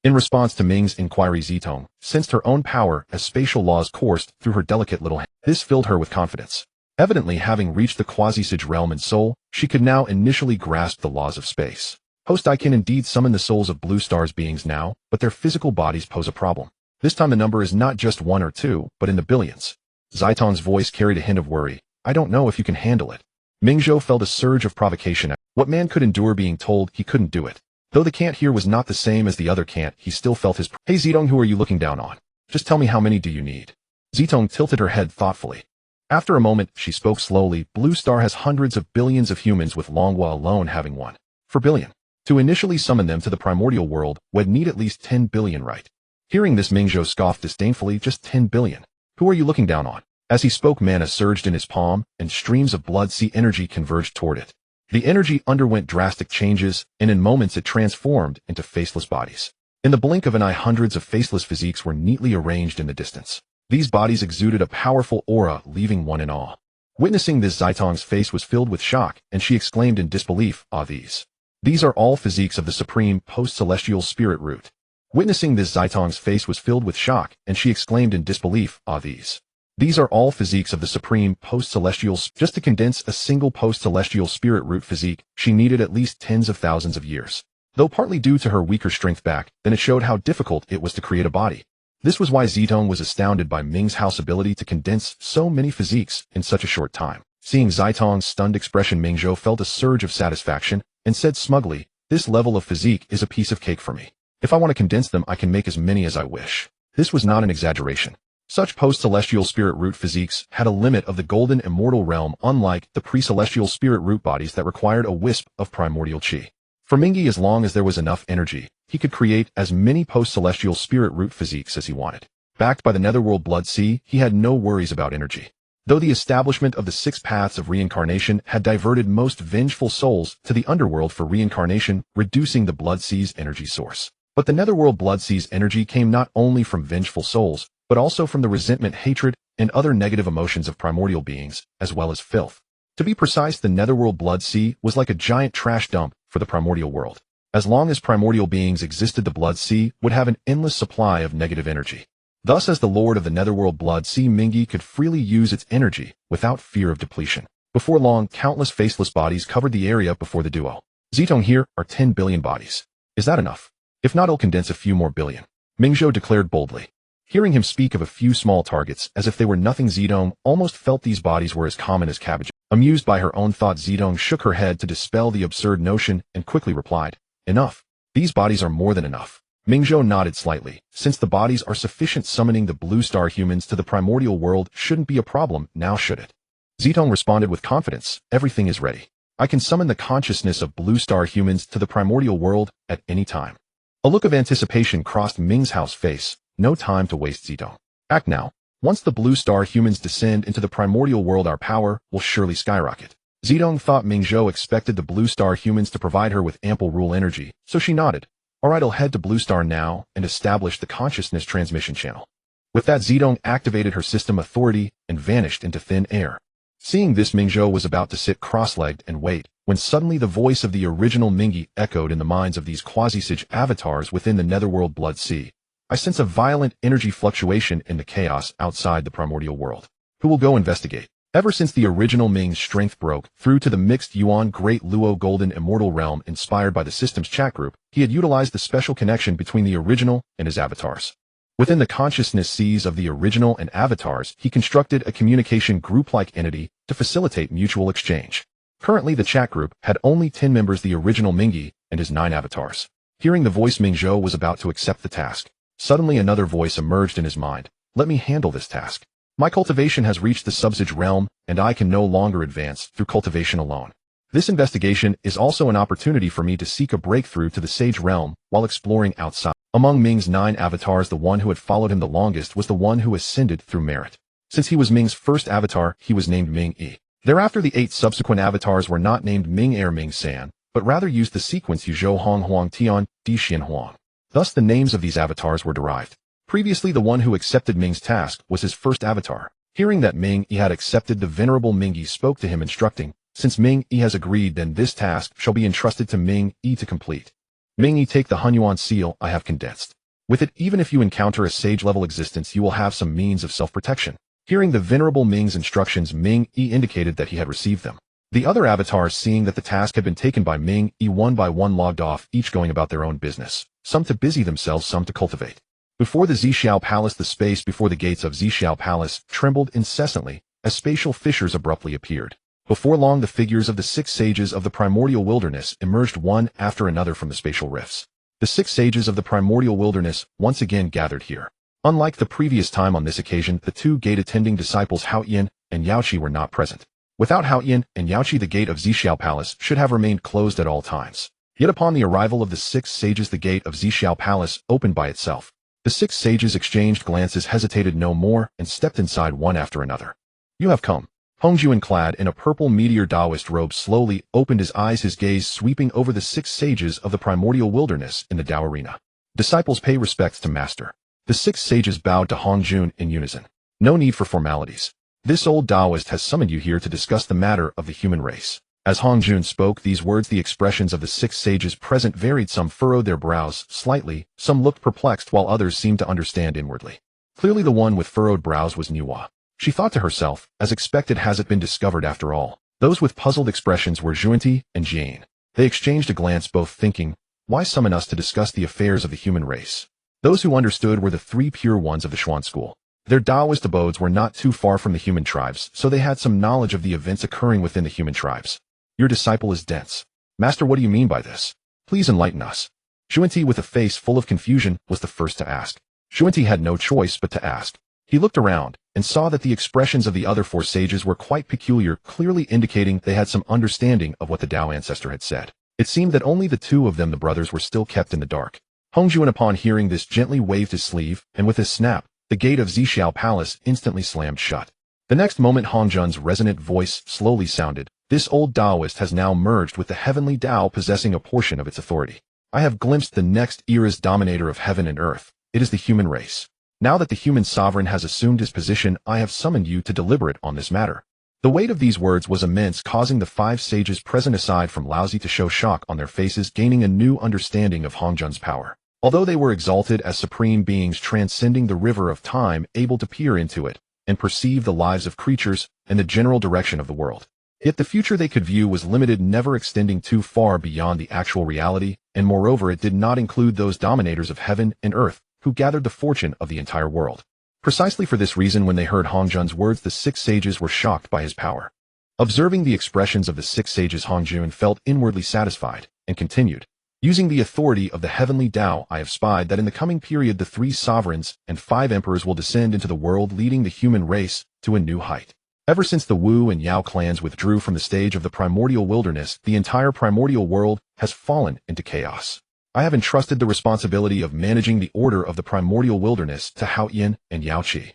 In response to Ming's inquiry, Zitong sensed her own power as spatial laws coursed through her delicate little hand. This filled her with confidence. Evidently, having reached the quasi-sage realm in soul, she could now initially grasp the laws of space. Host, I can indeed summon the souls of Blue Star's beings now, but their physical bodies pose a problem. This time the number is not just 1 or 2, but in the billions. Zitong's voice carried a hint of worry. I don't know if you can handle it. Minghe felt a surge of provocation. What man could endure being told he couldn't do it? Though the can't here was not the same as the other can't, he still felt his. Hey Zitong, who are you looking down on? Just tell me, how many do you need? Zitong tilted her head thoughtfully. After a moment, she spoke slowly. Blue Star has hundreds of billions of humans, with Longhua alone having 1 for billion. To initially summon them to the primordial world, would need at least 10 billion, right? Hearing this, Minghe scoffed disdainfully. Just 10 billion. Who are you looking down on? As he spoke, mana surged in his palm, and streams of blood-sea energy converged toward it. The energy underwent drastic changes, and in moments it transformed into faceless bodies. In the blink of an eye, hundreds of faceless physiques were neatly arranged in the distance. These bodies exuded a powerful aura, leaving one in awe. Witnessing this, Zitong's face was filled with shock, and she exclaimed in disbelief, "Ah, these are all physiques of the supreme post-celestial spirit root." Witnessing this, Zitong's face was filled with shock, and she exclaimed in disbelief, "Ah, these are all physiques of the supreme post-celestial. Just to condense a single post-celestial spirit root physique, she needed at least tens of thousands of years. Though partly due to her weaker strength back, then it showed how difficult it was to create a body. This was why Zitong was astounded by Ming's house ability to condense so many physiques in such a short time. Seeing Zitong's stunned expression, Minghe felt a surge of satisfaction and said smugly, "This level of physique is a piece of cake for me. If I want to condense them, I can make as many as I wish." This was not an exaggeration. Such post-celestial spirit root physiques had a limit of the golden immortal realm, unlike the pre-celestial spirit root bodies that required a wisp of primordial chi. For Minghe, as long as there was enough energy, he could create as many post-celestial spirit root physiques as he wanted. Backed by the netherworld blood sea, he had no worries about energy. Though the establishment of the 6 paths of reincarnation had diverted most vengeful souls to the underworld for reincarnation, reducing the blood sea's energy source. But the netherworld blood sea's energy came not only from vengeful souls, but also from the resentment, hatred, and other negative emotions of primordial beings, as well as filth. To be precise, the netherworld blood sea was like a giant trash dump for the primordial world. As long as primordial beings existed, the blood sea would have an endless supply of negative energy. Thus, as the lord of the netherworld blood sea, Minghe could freely use its energy without fear of depletion. Before long, countless faceless bodies covered the area before the duo. "Zitong, here are 10 billion bodies. Is that enough? If not, I'll condense a few more billion," Minghe declared boldly. Hearing him speak of a few small targets as if they were nothing, Zitong almost felt these bodies were as common as cabbage. Amused by her own thought, Zitong shook her head to dispel the absurd notion and quickly replied, "Enough. These bodies are more than enough." Minghe nodded slightly. Since the bodies are sufficient, summoning the blue star humans to the primordial world shouldn't be a problem, now should it? Zitong responded with confidence, "Everything is ready. I can summon the consciousness of blue star humans to the primordial world at any time." A look of anticipation crossed Ming's house face. No time to waste, Zitong. Act now. Once the blue star humans descend into the primordial world, our power will surely skyrocket. Zitong thought Minghe expected the blue star humans to provide her with ample rule energy, so she nodded. "Alright, I'll head to Blue Star now and establish the consciousness transmission channel." With that, Zitong activated her system authority and vanished into thin air. Seeing this, Minghe was about to sit cross-legged and wait, when suddenly the voice of the original Minghe echoed in the minds of these quasi-saint avatars within the netherworld blood sea. "I sense a violent energy fluctuation in the chaos outside the primordial world. Who will go investigate?" Ever since the original Ming's strength broke through to the mixed Yuan Great Luo Golden Immortal Realm inspired by the system's chat group, he had utilized the special connection between the original and his avatars. Within the consciousness seas of the original and avatars, he constructed a communication group-like entity to facilitate mutual exchange. Currently, the chat group had only 10 members, the original Minghe and his 9 avatars. Hearing the voice, Minghe was about to accept the task. Suddenly another voice emerged in his mind. "Let me handle this task. My cultivation has reached the sub-sage realm, and I can no longer advance through cultivation alone. This investigation is also an opportunity for me to seek a breakthrough to the sage realm while exploring outside." Among Ming's 9 avatars, the one who had followed him the longest was the one who ascended through merit. Since he was Ming's first avatar, he was named Minghe. Thereafter, the 8 subsequent avatars were not named Ming Er Ming San, but rather used the sequence Yuzhou Hong Huang Tian Di Xian Huang. Thus, the names of these avatars were derived. Previously, the one who accepted Ming's task was his first avatar. Hearing that Minghe had accepted, the venerable Minghe spoke to him, instructing, "Since Minghe has agreed, then this task shall be entrusted to Minghe to complete. Minghe, take the Hunyuan seal I have condensed. With it, even if you encounter a sage-level existence, you will have some means of self-protection." Hearing the venerable Ming's instructions, Minghe indicated that he had received them. The other avatars, seeing that the task had been taken by Minghe, one by one logged off, each going about their own business, some to busy themselves, some to cultivate. Before the Zhixiao Palace, the space before the gates of Zhixiao Palace trembled incessantly as spatial fissures abruptly appeared. Before long, the figures of the 6 sages of the primordial wilderness emerged one after another from the spatial rifts. The 6 sages of the primordial wilderness once again gathered here. Unlike the previous time, on this occasion, the 2 gate-attending disciples Haoyan and Yaoqi were not present. Without Haoyan and Yaoqi, the gate of Zhixiao Palace should have remained closed at all times. Yet upon the arrival of the 6 sages, the gate of Zhixiao Palace opened by itself. The 6 sages exchanged glances, hesitated no more, and stepped inside one after another. "You have come." Hongjuan, clad in a purple meteor Taoist robe, slowly opened his eyes, his gaze sweeping over the 6 sages of the primordial wilderness in the Tao arena. "Disciples, pay respects to Master." The 6 sages bowed to Hongjun in unison. No need for formalities. This old Taoist has summoned you here to discuss the matter of the human race. As Hongjun spoke these words, the expressions of the 6 sages present varied. Some furrowed their brows slightly, some looked perplexed, while others seemed to understand inwardly. Clearly the one with furrowed brows was Nuwa. She thought to herself, as expected, has it been discovered after all? Those with puzzled expressions were Zhuanti and Jane. They exchanged a glance, both thinking, why summon us to discuss the affairs of the human race? Those who understood were the 3 pure ones of the Xuan school. Their Taoist abodes were not too far from the human tribes, so they had some knowledge of the events occurring within the human tribes. Your disciple is dense. Master, what do you mean by this? Please enlighten us. Zhuanti, with a face full of confusion, was the first to ask. Zhuanti had no choice but to ask. He looked around and saw that the expressions of the other 4 sages were quite peculiar, clearly indicating they had some understanding of what the Tao ancestor had said. It seemed that only the 2 of them, the brothers, were still kept in the dark. Hongjun, upon hearing this, gently waved his sleeve, and with a snap, the gate of Zhixiao Palace instantly slammed shut. The next moment, Hongjun's resonant voice slowly sounded. This old Taoist has now merged with the Heavenly Dao, possessing a portion of its authority. I have glimpsed the next era's dominator of heaven and earth. It is the human race. Now that the human sovereign has assumed his position, I have summoned you to deliberate on this matter. The weight of these words was immense, causing the 5 sages present, aside from Laozi, to show shock on their faces, gaining a new understanding of Hongjun's power. Although they were exalted as supreme beings transcending the river of time, able to peer into it and perceive the lives of creatures and the general direction of the world. Yet the future they could view was limited, never extending too far beyond the actual reality, and moreover it did not include those dominators of heaven and earth who gathered the fortune of the entire world. Precisely for this reason, when they heard Hongjun's words, the 6 sages were shocked by his power. Observing the expressions of the 6 sages, Hongjun felt inwardly satisfied, and continued. Using the authority of the Heavenly Dao, I have spied that in the coming period the 3 sovereigns and 5 emperors will descend into the world, leading the human race to a new height. Ever since the Wu and Yao clans withdrew from the stage of the primordial wilderness, the entire primordial world has fallen into chaos. I have entrusted the responsibility of managing the order of the primordial wilderness to Hao Yin and Yao Qi.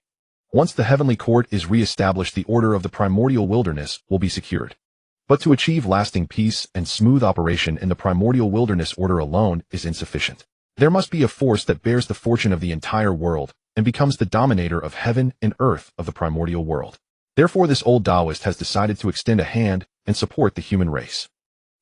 Once the heavenly court is re-established, the order of the primordial wilderness will be secured. But to achieve lasting peace and smooth operation in the primordial wilderness, order alone is insufficient. There must be a force that bears the fortune of the entire world and becomes the dominator of heaven and earth of the primordial world. Therefore, this old Taoist has decided to extend a hand and support the human race.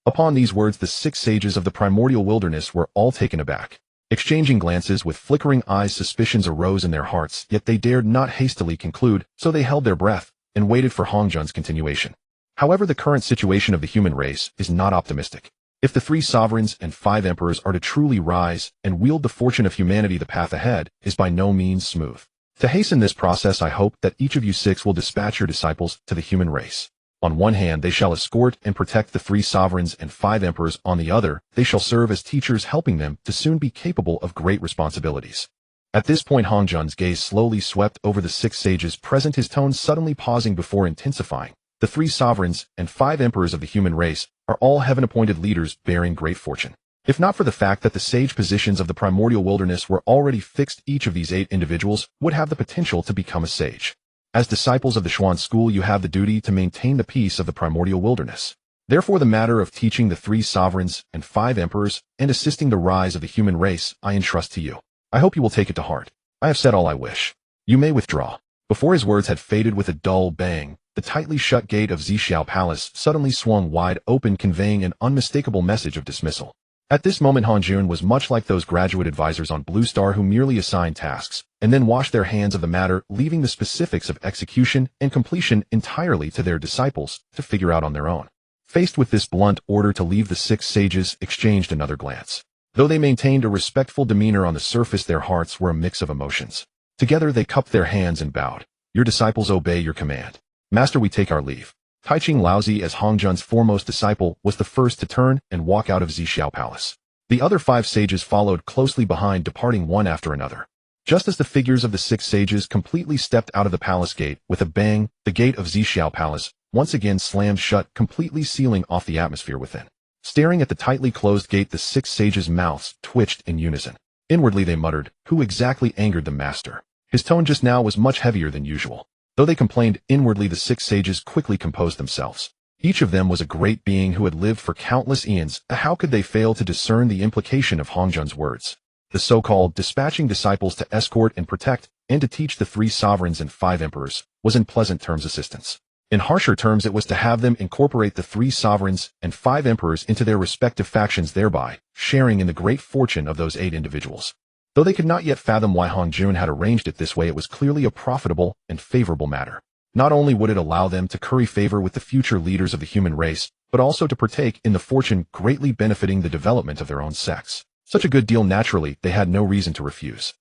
Upon these words, the 6 sages of the primordial wilderness were all taken aback. Exchanging glances with flickering eyes, suspicions arose in their hearts, yet they dared not hastily conclude, so they held their breath and waited for Hongjun's continuation. However, the current situation of the human race is not optimistic. If the 3 sovereigns and 5 emperors are to truly rise and wield the fortune of humanity, the path ahead is by no means smooth. To hasten this process, I hope that each of you 6 will dispatch your disciples to the human race. On one hand, they shall escort and protect the 3 sovereigns and 5 emperors. On the other, they shall serve as teachers, helping them to soon be capable of great responsibilities. At this point, Hongjun's gaze slowly swept over the 6 sages present, his tone suddenly pausing before intensifying. The 3 sovereigns and 5 emperors of the human race are all heaven-appointed leaders bearing great fortune. If not for the fact that the sage positions of the primordial wilderness were already fixed, each of these 8 individuals would have the potential to become a sage. As disciples of the Xuan school, you have the duty to maintain the peace of the primordial wilderness. Therefore, the matter of teaching the 3 sovereigns and 5 emperors and assisting the rise of the human race, I entrust to you. I hope you will take it to heart. I have said all I wish. You may withdraw. Before his words had faded, with a dull bang, the tightly shut gate of Zhixiao Palace suddenly swung wide open, conveying an unmistakable message of dismissal. At this moment, Hongjun was much like those graduate advisors on Blue Star who merely assign tasks and then wash their hands of the matter, leaving the specifics of execution and completion entirely to their disciples to figure out on their own. Faced with this blunt order to leave, the 6 sages exchanged another glance. Though they maintained a respectful demeanor on the surface, their hearts were a mix of emotions. Together they cupped their hands and bowed. Your disciples obey your command. Master, we take our leave. Taiching Laozi, as Hongjun's foremost disciple, was the first to turn and walk out of Zhixiao Palace. The other 5 sages followed closely behind, departing one after another. Just as the figures of the 6 sages completely stepped out of the palace gate, with a bang, the gate of Zhixiao Palace once again slammed shut, completely sealing off the atmosphere within. Staring at the tightly closed gate, the 6 sages' mouths twitched in unison. Inwardly they muttered, "Who exactly angered the master?" His tone just now was much heavier than usual. Though they complained inwardly, the 6 sages quickly composed themselves. Each of them was a great being who had lived for countless eons. How could they fail to discern the implication of Hongjun's words? the so-called dispatching disciples to escort and protect and to teach the 3 sovereigns and 5 emperors, was in pleasant terms assistance. In harsher terms, it was to have them incorporate the 3 sovereigns and 5 emperors into their respective factions, thereby sharing in the great fortune of those 8 individuals. Though they could not yet fathom why Hong Jun had arranged it this way, it was clearly a profitable and favorable matter. Not only would it allow them to curry favor with the future leaders of the human race, but also to partake in the fortune greatly benefiting the development of their own sects. Such a good deal, naturally, they had no reason to refuse.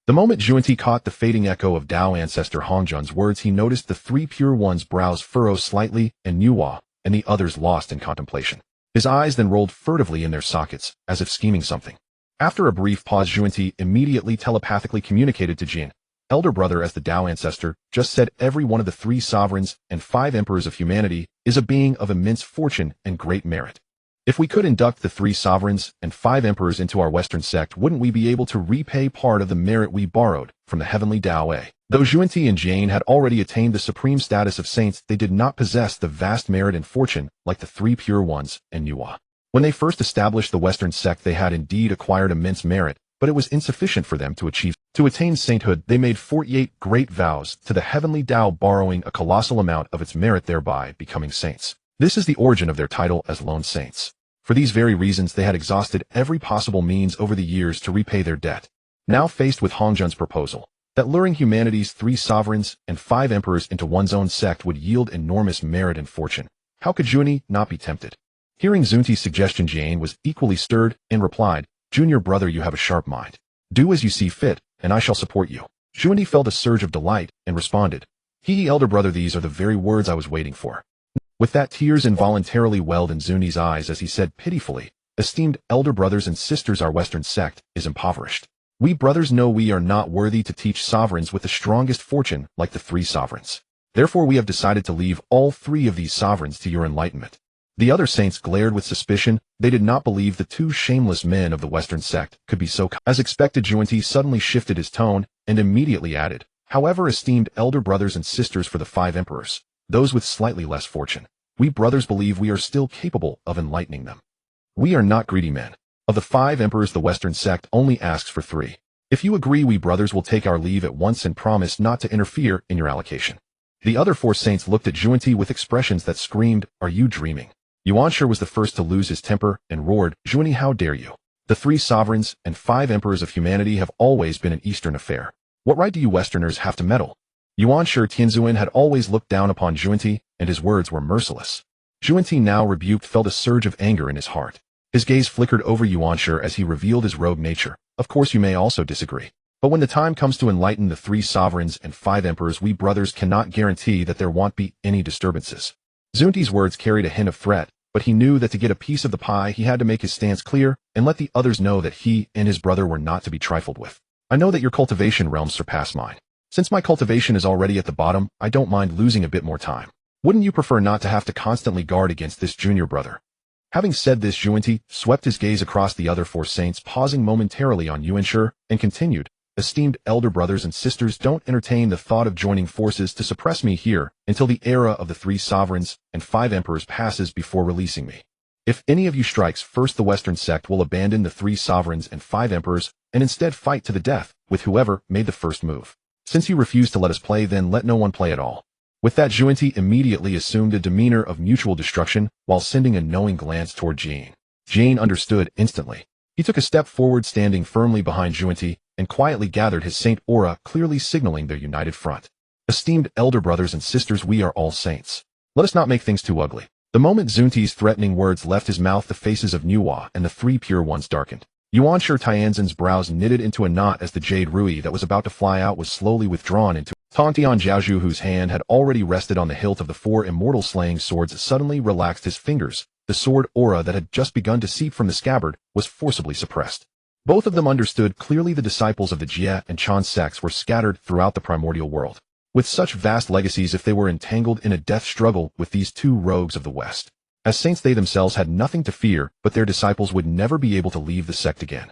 The moment Junti caught the fading echo of Dao ancestor Hong Jun's words, he noticed the 3 pure ones' brows furrow slightly, and Nuwa, and the others lost in contemplation. His eyes then rolled furtively in their sockets, as if scheming something. After a brief pause, Junti immediately telepathically communicated to Jin, elder brother, as the Dao ancestor just said, every one of the 3 sovereigns and 5 emperors of humanity is a being of immense fortune and great merit. If we could induct the 3 sovereigns and 5 emperors into our Western sect, wouldn't we be able to repay part of the merit we borrowed from the Heavenly Dao? Though Junti and Jane had already attained the supreme status of saints, they did not possess the vast merit and fortune like the 3 pure ones and Nuwa. When they first established the Western sect, they had indeed acquired immense merit, but it was insufficient for them to attain sainthood. They made 48 great vows to the Heavenly Dao, borrowing a colossal amount of its merit, thereby becoming saints. This is the origin of their title as lone saints. For these very reasons, they had exhausted every possible means over the years to repay their debt. Now faced with Hong Jun's proposal that luring humanity's 3 sovereigns and 5 emperors into one's own sect would yield enormous merit and fortune, how could Juni not be tempted? Hearing Zunti's suggestion, Jane was equally stirred and replied, Junior brother, you have a sharp mind. Do as you see fit, and I shall support you. Junti felt a surge of delight and responded, elder brother, these are the very words I was waiting for. With that, tears involuntarily welled in Zunti's eyes as he said pitifully, esteemed elder brothers and sisters, our Western sect is impoverished. We brothers know we are not worthy to teach sovereigns with the strongest fortune like the 3 sovereigns. Therefore we have decided to leave all 3 of these sovereigns to your enlightenment. The other saints glared with suspicion. They did not believe the 2 shameless men of the Western sect could be so. As expected, Junti suddenly shifted his tone and immediately added, however, esteemed elder brothers and sisters, for the 5 emperors, those with slightly less fortune, we brothers believe we are still capable of enlightening them. We are not greedy men. Of the 5 emperors, the Western sect only asks for 3. If you agree, we brothers will take our leave at once and promise not to interfere in your allocation. The other 4 saints looked at Junti with expressions that screamed, are you dreaming? Yuanshi was the first to lose his temper and roared, Junti, how dare you? The 3 sovereigns and 5 emperors of humanity have always been an Eastern affair. What right do you Westerners have to meddle? Yuanshi Tianzuan had always looked down upon Junti, and his words were merciless. Junti, now rebuked, felt a surge of anger in his heart. His gaze flickered over Yuanshi as he revealed his rogue nature. Of course you may also disagree. But when the time comes to enlighten the 3 sovereigns and 5 emperors, we brothers cannot guarantee that there won't be any disturbances. Zunti's words carried a hint of threat, but he knew that to get a piece of the pie he had to make his stance clear and let the others know that he and his brother were not to be trifled with. I know that your cultivation realms surpass mine. Since my cultivation is already at the bottom, I don't mind losing a bit more time. Wouldn't you prefer not to have to constantly guard against this junior brother? Having said this, Junti swept his gaze across the other 4 saints, pausing momentarily on Yuanshi, and continued, esteemed elder brothers and sisters, don't entertain the thought of joining forces to suppress me here until the era of the 3 sovereigns and 5 emperors passes before releasing me. If any of you strikes first, the Western sect will abandon the 3 sovereigns and 5 emperors and instead fight to the death with whoever made the first move. Since you refuse to let us play, then let no one play at all. With that, Junti immediately assumed a demeanor of mutual destruction while sending a knowing glance toward Jane. Jane understood instantly. He took a step forward, standing firmly behind Junti, and quietly gathered his saint aura, clearly signaling their united front. Esteemed elder brothers and sisters, we are all saints. Let us not make things too ugly. The moment Zunti's threatening words left his mouth, the faces of Nuwa and the 3 pure ones darkened. Yuanshi Tianzan's brows knitted into a knot as the jade rui that was about to fly out was slowly withdrawn into Tontian Jiaozhu, whose hand had already rested on the hilt of the 4 immortal slaying swords, suddenly relaxed his fingers. The sword aura that had just begun to seep from the scabbard was forcibly suppressed. Both of them understood clearly the disciples of the Jie and Chan sects were scattered throughout the primordial world, with such vast legacies, if they were entangled in a death struggle with these 2 rogues of the West. As saints, they themselves had nothing to fear, but their disciples would never be able to leave the sect again.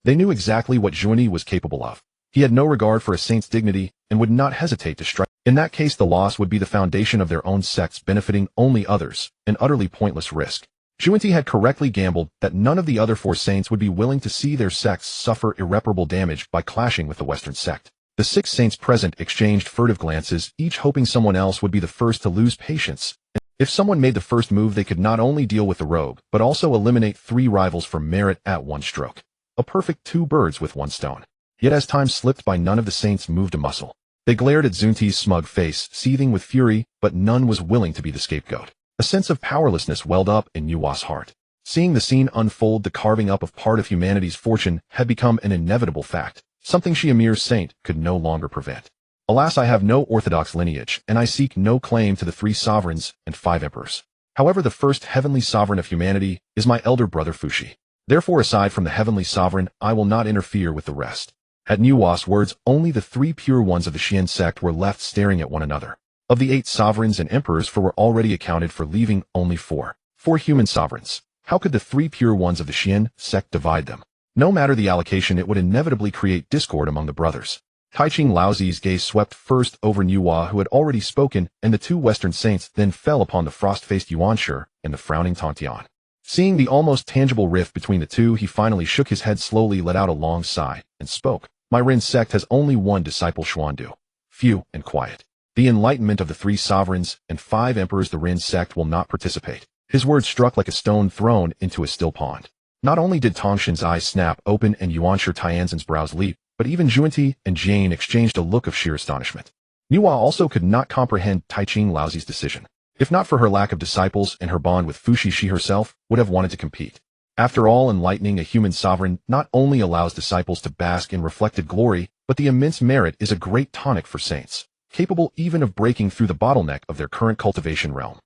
They knew exactly what Junti was capable of. He had no regard for a saint's dignity and would not hesitate to strike. In that case, the loss would be the foundation of their own sects, benefiting only others, an utterly pointless risk. Zhuanti had correctly gambled that none of the other four saints would be willing to see their sects suffer irreparable damage by clashing with the Western sect. The 6 saints present exchanged furtive glances, each hoping someone else would be the first to lose patience. If someone made the first move, they could not only deal with the rogue, but also eliminate 3 rivals for merit at one stroke. A perfect 2 birds with 1 stone. Yet as time slipped by, none of the saints moved a muscle. They glared at Zhuanti's smug face, seething with fury, but none was willing to be the scapegoat. A sense of powerlessness welled up in Nuwa's heart. Seeing the scene unfold, the carving up of part of humanity's fortune had become an inevitable fact, something she, a mere saint, could no longer prevent. Alas, I have no orthodox lineage, and I seek no claim to the 3 sovereigns and 5 emperors. However, the first heavenly sovereign of humanity is my elder brother Fuxi. Therefore, aside from the heavenly sovereign, I will not interfere with the rest. At Nuwa's words, only the 3 pure ones of the Xian sect were left staring at one another. Of the 8 sovereigns and emperors, 4 were already accounted for, leaving only 4 human sovereigns. How could the 3 pure ones of the Xian sect divide them? No matter the allocation, it would inevitably create discord among the brothers. Taiching Laozi's gaze swept first over Nuwa, who had already spoken, and the 2 Western saints, then fell upon the frost-faced Yuanshi and the frowning Tongtian. Seeing the almost tangible rift between the two, he finally shook his head slowly, let out a long sigh, and spoke. My Rin sect has only one disciple, Xuandu. Few and quiet. The enlightenment of the 3 sovereigns and 5 emperors, the Rin sect will not participate. His words struck like a stone thrown into a still pond. Not only did Tongshin's eyes snap open and Yuanshi Tianzhen's brows leap, but even Zhuanti and Jane exchanged a look of sheer astonishment. Nuwa also could not comprehend Taiching Laozi's decision. If not for her lack of disciples and her bond with Fuxi, she herself would have wanted to compete. After all, enlightening a human sovereign not only allows disciples to bask in reflected glory, but the immense merit is a great tonic for saints, capable even of breaking through the bottleneck of their current cultivation realm.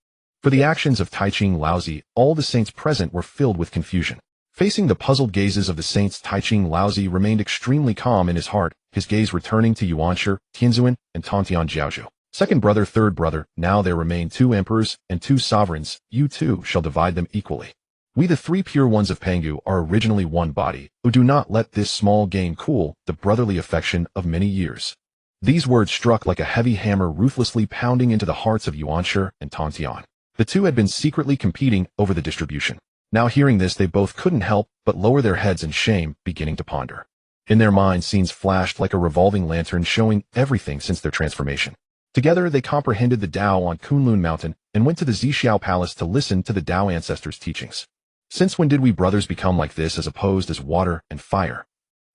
For the actions of Taiching Laozi, all the saints present were filled with confusion. Facing the puzzled gazes of the saints, Taiching Laozi remained extremely calm in his heart, his gaze returning to Yuanshi, Tianzuan, and Tongtian Jiaozhu. Second brother, third brother, now there remain 2 emperors and 2 sovereigns, you too shall divide them equally. We, the 3 pure ones of Pangu, are originally one body, who do not let this small gain cool the brotherly affection of many years. These words struck like a heavy hammer, ruthlessly pounding into the hearts of Yuanshi and Tongtian. The 2 had been secretly competing over the distribution. Now hearing this, they both couldn't help but lower their heads in shame, beginning to ponder. In their minds, scenes flashed like a revolving lantern, showing everything since their transformation. Together, they comprehended the Dao on Kunlun Mountain and went to the Zixiao Palace to listen to the Dao ancestors' teachings. Since when did we brothers become like this, as opposed as water and fire?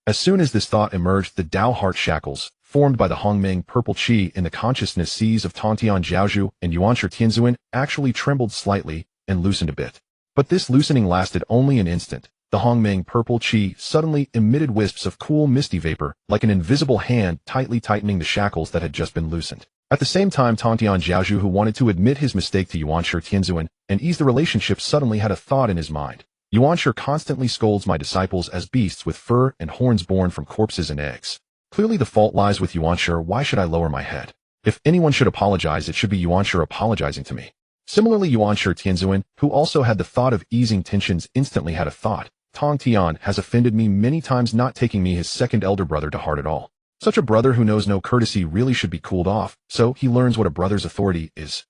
As soon as this thought emerged, the Dao heart shackles, formed by the Hongmeng purple qi in the consciousness seas of Tongtian Jiaozhu and Yuanshi Tianzuan, actually trembled slightly and loosened a bit. But this loosening lasted only an instant. The Hongmeng purple qi suddenly emitted wisps of cool misty vapor, like an invisible hand tightly tightening the shackles that had just been loosened. At the same time, Tongtian Jiaozhu, who wanted to admit his mistake to Yuanshi Tianzuan and ease the relationship, suddenly had a thought in his mind. Yuanshi constantly scolds my disciples as beasts with fur and horns born from corpses and eggs. Clearly the fault lies with Yuanshi. Why should I lower my head? If anyone should apologize, it should be Yuanshi apologizing to me. Similarly, Yuanshi Tianzuan, who also had the thought of easing tensions, instantly had a thought. Tongtian has offended me many times, not taking me, his second elder brother, to heart at all. Such a brother who knows no courtesy really should be cooled off, so he learns what a brother's authority is.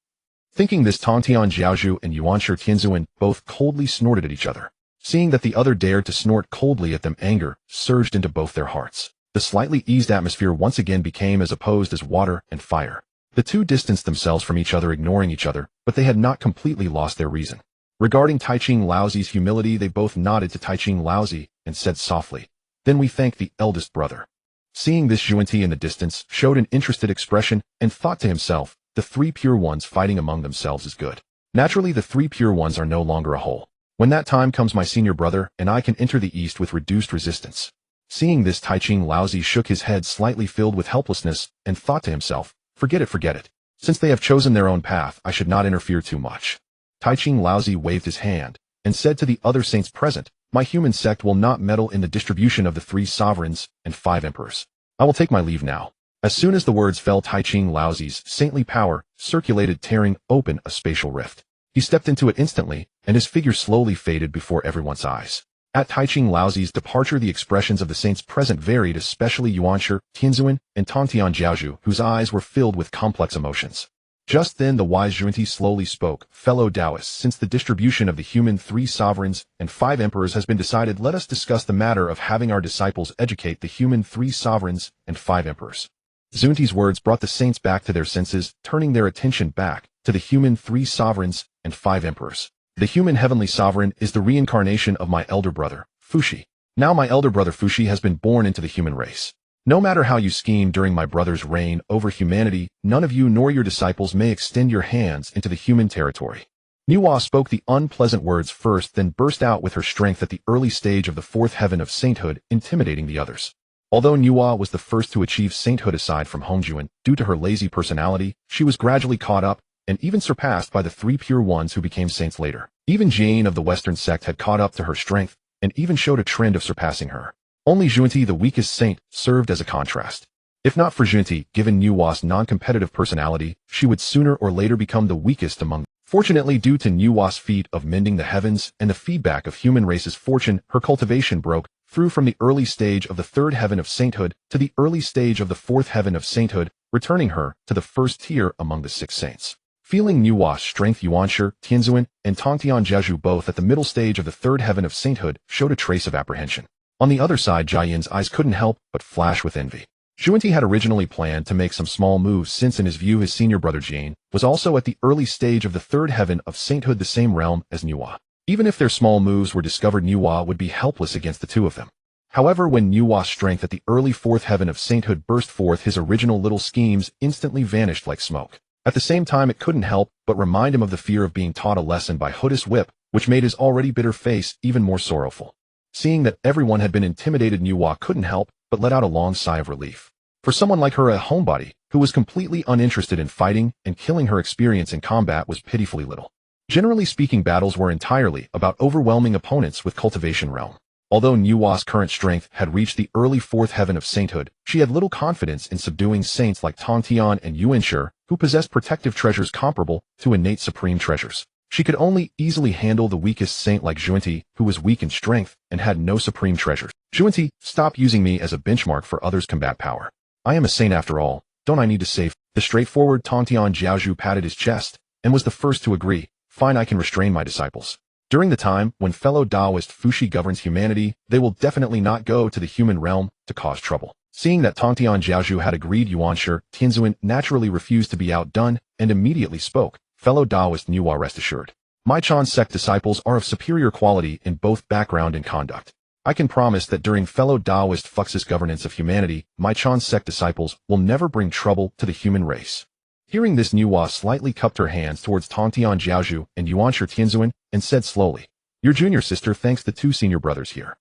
Thinking this, Tongtian Jiaozhu and Yuanshi Tianzuan both coldly snorted at each other. Seeing that the other dared to snort coldly at them, anger surged into both their hearts. The slightly eased atmosphere once again became as opposed as water and fire. The 2 distanced themselves from each other, ignoring each other, but they had not completely lost their reason. Regarding Taiching Laozi's humility, they both nodded to Taiching Laozi and said softly, "Then we thank the eldest brother." Seeing this, Zhuanti in the distance showed an interested expression and thought to himself, the 3 pure ones fighting among themselves is good. Naturally, the 3 pure ones are no longer a whole. When that time comes, my senior brother and I can enter the East with reduced resistance. Seeing this, Taiching Laozi shook his head, slightly filled with helplessness, and thought to himself, forget it. Since they have chosen their own path, I should not interfere too much. Taiching Laozi waved his hand and said to the other saints present, my human sect will not meddle in the distribution of the 3 sovereigns and 5 emperors. I will take my leave now. As soon as the words fell, Taiching Laozi's saintly power circulated, tearing open a spatial rift. He stepped into it instantly, and his figure slowly faded before everyone's eyes. At Taiching Laozi's departure, the expressions of the saints present varied, especially Yuanshi, Tianzuan, and Tongtian Jiaozhu, whose eyes were filled with complex emotions. Just then the wise Junti slowly spoke, "Fellow Taoists, since the distribution of the human 3 sovereigns and 5 emperors has been decided, let us discuss the matter of having our disciples educate the human 3 sovereigns and 5 emperors." Zunti's words brought the saints back to their senses, turning their attention back to the human 3 sovereigns and 5 emperors. The human heavenly sovereign is the reincarnation of my elder brother, Fushi. Now my elder brother Fushi has been born into the human race. No matter how you scheme during my brother's reign over humanity, none of you nor your disciples may extend your hands into the human territory. Nuwa spoke the unpleasant words first, then burst out with her strength at the early stage of the 4th heaven of sainthood, intimidating the others. Although Nuwa was the first to achieve sainthood aside from Hongjuan, due to her lazy personality, she was gradually caught up and even surpassed by the 3 pure ones who became saints later. Even Jane of the Western sect had caught up to her strength and even showed a trend of surpassing her. Only Junti, the weakest saint, served as a contrast. If not for Junti, given Nuwa's non-competitive personality, she would sooner or later become the weakest among them. Fortunately, due to Nuwa's feat of mending the heavens and the feedback of human race's fortune, her cultivation broke through from the early stage of the 3rd heaven of sainthood to the early stage of the 4th heaven of sainthood, returning her to the first tier among the 6 saints. Feeling Nuwa's strength, Yuanshi, Tianzuan, and Tongtian Jiazhu, both at the middle stage of the 3rd heaven of sainthood, showed a trace of apprehension. On the other side, Jiayan's eyes couldn't help but flash with envy. Junti had originally planned to make some small moves since in his view his senior brother Jane was also at the early stage of the 3rd heaven of sainthood, the same realm as Nuwa. Even if their small moves were discovered, Nuwa would be helpless against the 2 of them. However, when Nuwa's strength at the early 4th heaven of sainthood burst forth, his original little schemes instantly vanished like smoke. At the same time, it couldn't help but remind him of the fear of being taught a lesson by Huda's whip, which made his already bitter face even more sorrowful. Seeing that everyone had been intimidated, Nuwa couldn't help but let out a long sigh of relief. For someone like her, a homebody, who was completely uninterested in fighting and killing, her experience in combat was pitifully little. Generally speaking, battles were entirely about overwhelming opponents with cultivation realm. Although Nuwa's current strength had reached the early 4th heaven of sainthood, she had little confidence in subduing saints like Tongtian and Yuanshi, who possessed protective treasures comparable to innate supreme treasures. She could only easily handle the weakest saint like Junti, who was weak in strength and had no supreme treasures. Junti, stop using me as a benchmark for others' combat power. I am a saint after all, don't I need to save? The straightforward Tongtian Jiazhu patted his chest and was the first to agree. Fine, I can restrain my disciples. During the time when fellow Taoist Fushi governs humanity, they will definitely not go to the human realm to cause trouble. Seeing that Tongtian Jiazhu had agreed, Yuanshi, Tianzuan naturally refused to be outdone and immediately spoke. Fellow Taoist Nuwa, rest assured. My Chan sect disciples are of superior quality in both background and conduct. I can promise that during fellow Taoist Fux's governance of humanity, my Chan sect disciples will never bring trouble to the human race. Hearing this, Nuwa slightly cupped her hands towards Tongtian Jiazhu and Yuanshi Tianzuan and said slowly, "Your junior sister thanks the 2 senior brothers here."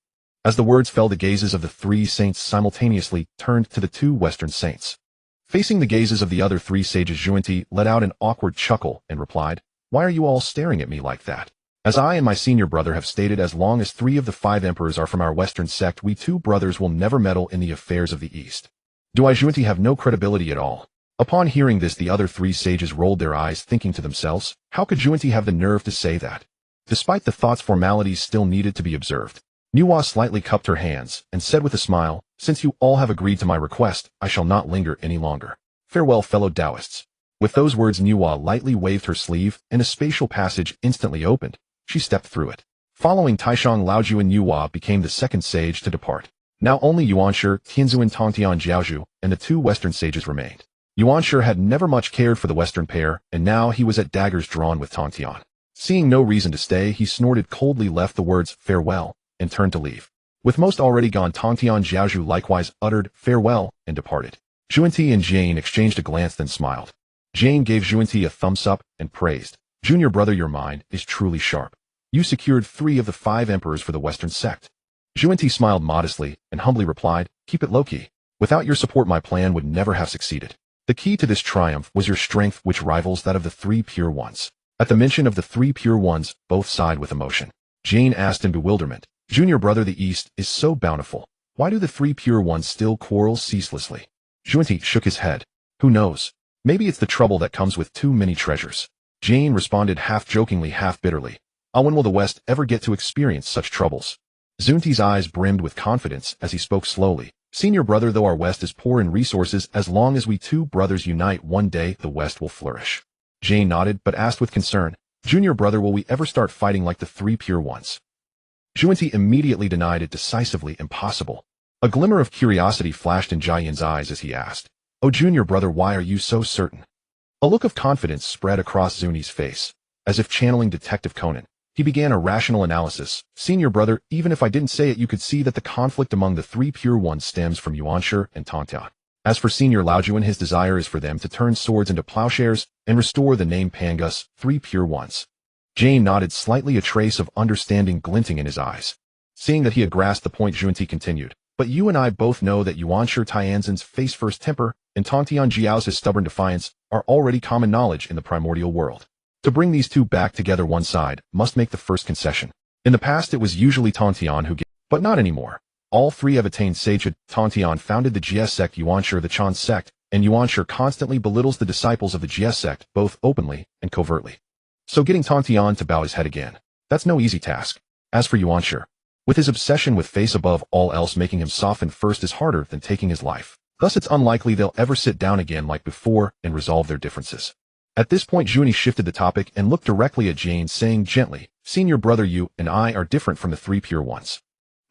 As the words fell, the gazes of the 3 saints simultaneously turned to the 2 Western saints. Facing the gazes of the other 3 sages, Junti let out an awkward chuckle and replied, "Why are you all staring at me like that? As I and my senior brother have stated, as long as 3 of the 5 emperors are from our Western sect, we 2 brothers will never meddle in the affairs of the East. Do I, Junti, have no credibility at all?" Upon hearing this, the other 3 sages rolled their eyes, thinking to themselves, how could Junti have the nerve to say that? Despite the thoughts, formalities still needed to be observed. Nuwa slightly cupped her hands and said with a smile, "Since you all have agreed to my request, I shall not linger any longer. Farewell, fellow Taoists." With those words, Nuwa lightly waved her sleeve, and a spatial passage instantly opened. She stepped through it. Following Taishang Laoju, and Nuwa became the 2nd sage to depart. Now only Yuanshi, Tianzuan, Tongtian Jiazhu, and the 2 Western sages remained. Yuanshi had never much cared for the Western pair, and now he was at daggers drawn with Tongtian. Seeing no reason to stay, he snorted coldly, left the words "farewell," and turned to leave. With most already gone, Tongtian Jiazhu likewise uttered "farewell" and departed. Junti and Jane exchanged a glance, then smiled. Jane gave Junti a thumbs up and praised, "Junior brother, your mind is truly sharp. You secured 3 of the 5 emperors for the Western sect." Junti smiled modestly and humbly replied, "Keep it low-key. Without your support, my plan would never have succeeded. The key to this triumph was your strength, which rivals that of the 3 pure ones." At the mention of the 3 pure ones, both sighed with emotion. Jane asked in bewilderment, "Junior brother, the East is so bountiful. Why do the 3 pure ones still quarrel ceaselessly?" Junti shook his head. "Who knows? Maybe it's the trouble that comes with too many treasures." Jane responded half jokingly, half bitterly, "When will the West ever get to experience such troubles?" Junti's eyes brimmed with confidence as he spoke slowly. "Senior brother, though our West is poor in resources, as long as we 2 brothers unite, one day the West will flourish." Jane nodded, but asked with concern, Junior brother, will we ever start fighting like the three pure ones? Zhuanti immediately denied it, decisively impossible. A glimmer of curiosity flashed in Jiayan's eyes as he asked, Oh junior brother, why are you so certain? A look of confidence spread across Zuni's face. As if channeling Detective Conan, he began a rational analysis. Senior brother, even if I didn't say it, you could see that the conflict among the three pure ones stems from Yuanshi and Tantian. As for Senior Laojuan, his desire is for them to turn swords into plowshares and restore the name Pangus, three pure ones. Jane nodded slightly, a trace of understanding glinting in his eyes. Seeing that he had grasped the point, Zhuanti continued, But you and I both know that Yuanshi Tianzhen's face-first temper and Tantian Jiao's stubborn defiance are already common knowledge in the primordial world. To bring these two back together, one side must make the first concession. In the past, it was usually Tantian who gave, but not anymore. All three have attained sagehood. Tantian founded the Jie sect, Yuanshi the Chan sect, and Yuanshi constantly belittles the disciples of the Jie sect, both openly and covertly. So getting Tantian to bow his head again, that's no easy task. As for Yuanshi, with his obsession with face above all else making him soften first is harder than taking his life. Thus it's unlikely they'll ever sit down again like before and resolve their differences. At this point, Zhuni shifted the topic and looked directly at Jane, saying gently, Senior brother, you and I are different from the three pure ones.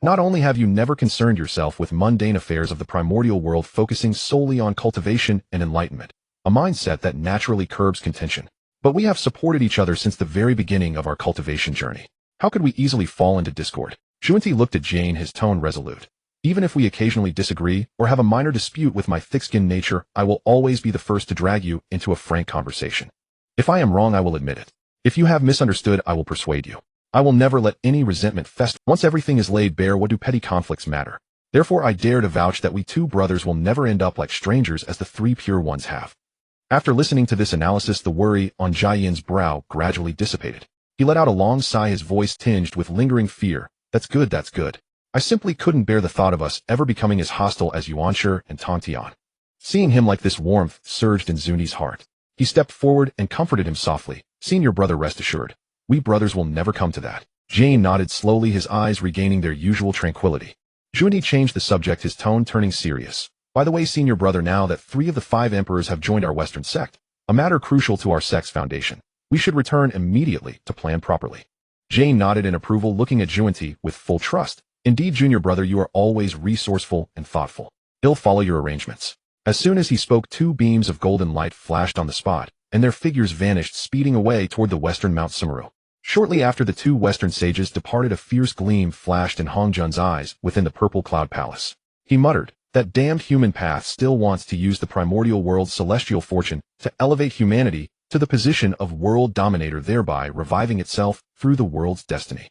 Not only have you never concerned yourself with mundane affairs of the primordial world, focusing solely on cultivation and enlightenment, a mindset that naturally curbs contention, but we have supported each other since the very beginning of our cultivation journey. How could we easily fall into discord? Zhuanti looked at Jane, his tone resolute. Even if we occasionally disagree or have a minor dispute, with my thick-skinned nature, I will always be the first to drag you into a frank conversation. If I am wrong, I will admit it. If you have misunderstood, I will persuade you. I will never let any resentment fester. Once everything is laid bare, what do petty conflicts matter? Therefore, I dare to vouch that we two brothers will never end up like strangers as the three pure ones have. After listening to this analysis, the worry on Jiayan's brow gradually dissipated. He let out a long sigh, his voice tinged with lingering fear. That's good, that's good. I simply couldn't bear the thought of us ever becoming as hostile as Yuanshi and Tantian. Seeing him like this, warmth surged in Zuni's heart. He stepped forward and comforted him softly. Senior brother, rest assured, we brothers will never come to that. Jane nodded slowly, his eyes regaining their usual tranquility. Zhuni changed the subject, his tone turning serious. By the way, senior brother, now that 3 of the 5 emperors have joined our Western sect, a matter crucial to our sect's foundation, we should return immediately to plan properly. Jane nodded in approval, looking at Zhuanti with full trust. Indeed, junior brother, you are always resourceful and thoughtful. He'll follow your arrangements. As soon as he spoke, 2 beams of golden light flashed on the spot, and their figures vanished, speeding away toward the western Mount Sumeru. Shortly after the 2 western sages departed, a fierce gleam flashed in Hongjun's eyes within the purple cloud palace. He muttered, that damned human path still wants to use the primordial world's celestial fortune to elevate humanity to the position of world dominator, thereby reviving itself through the world's destiny.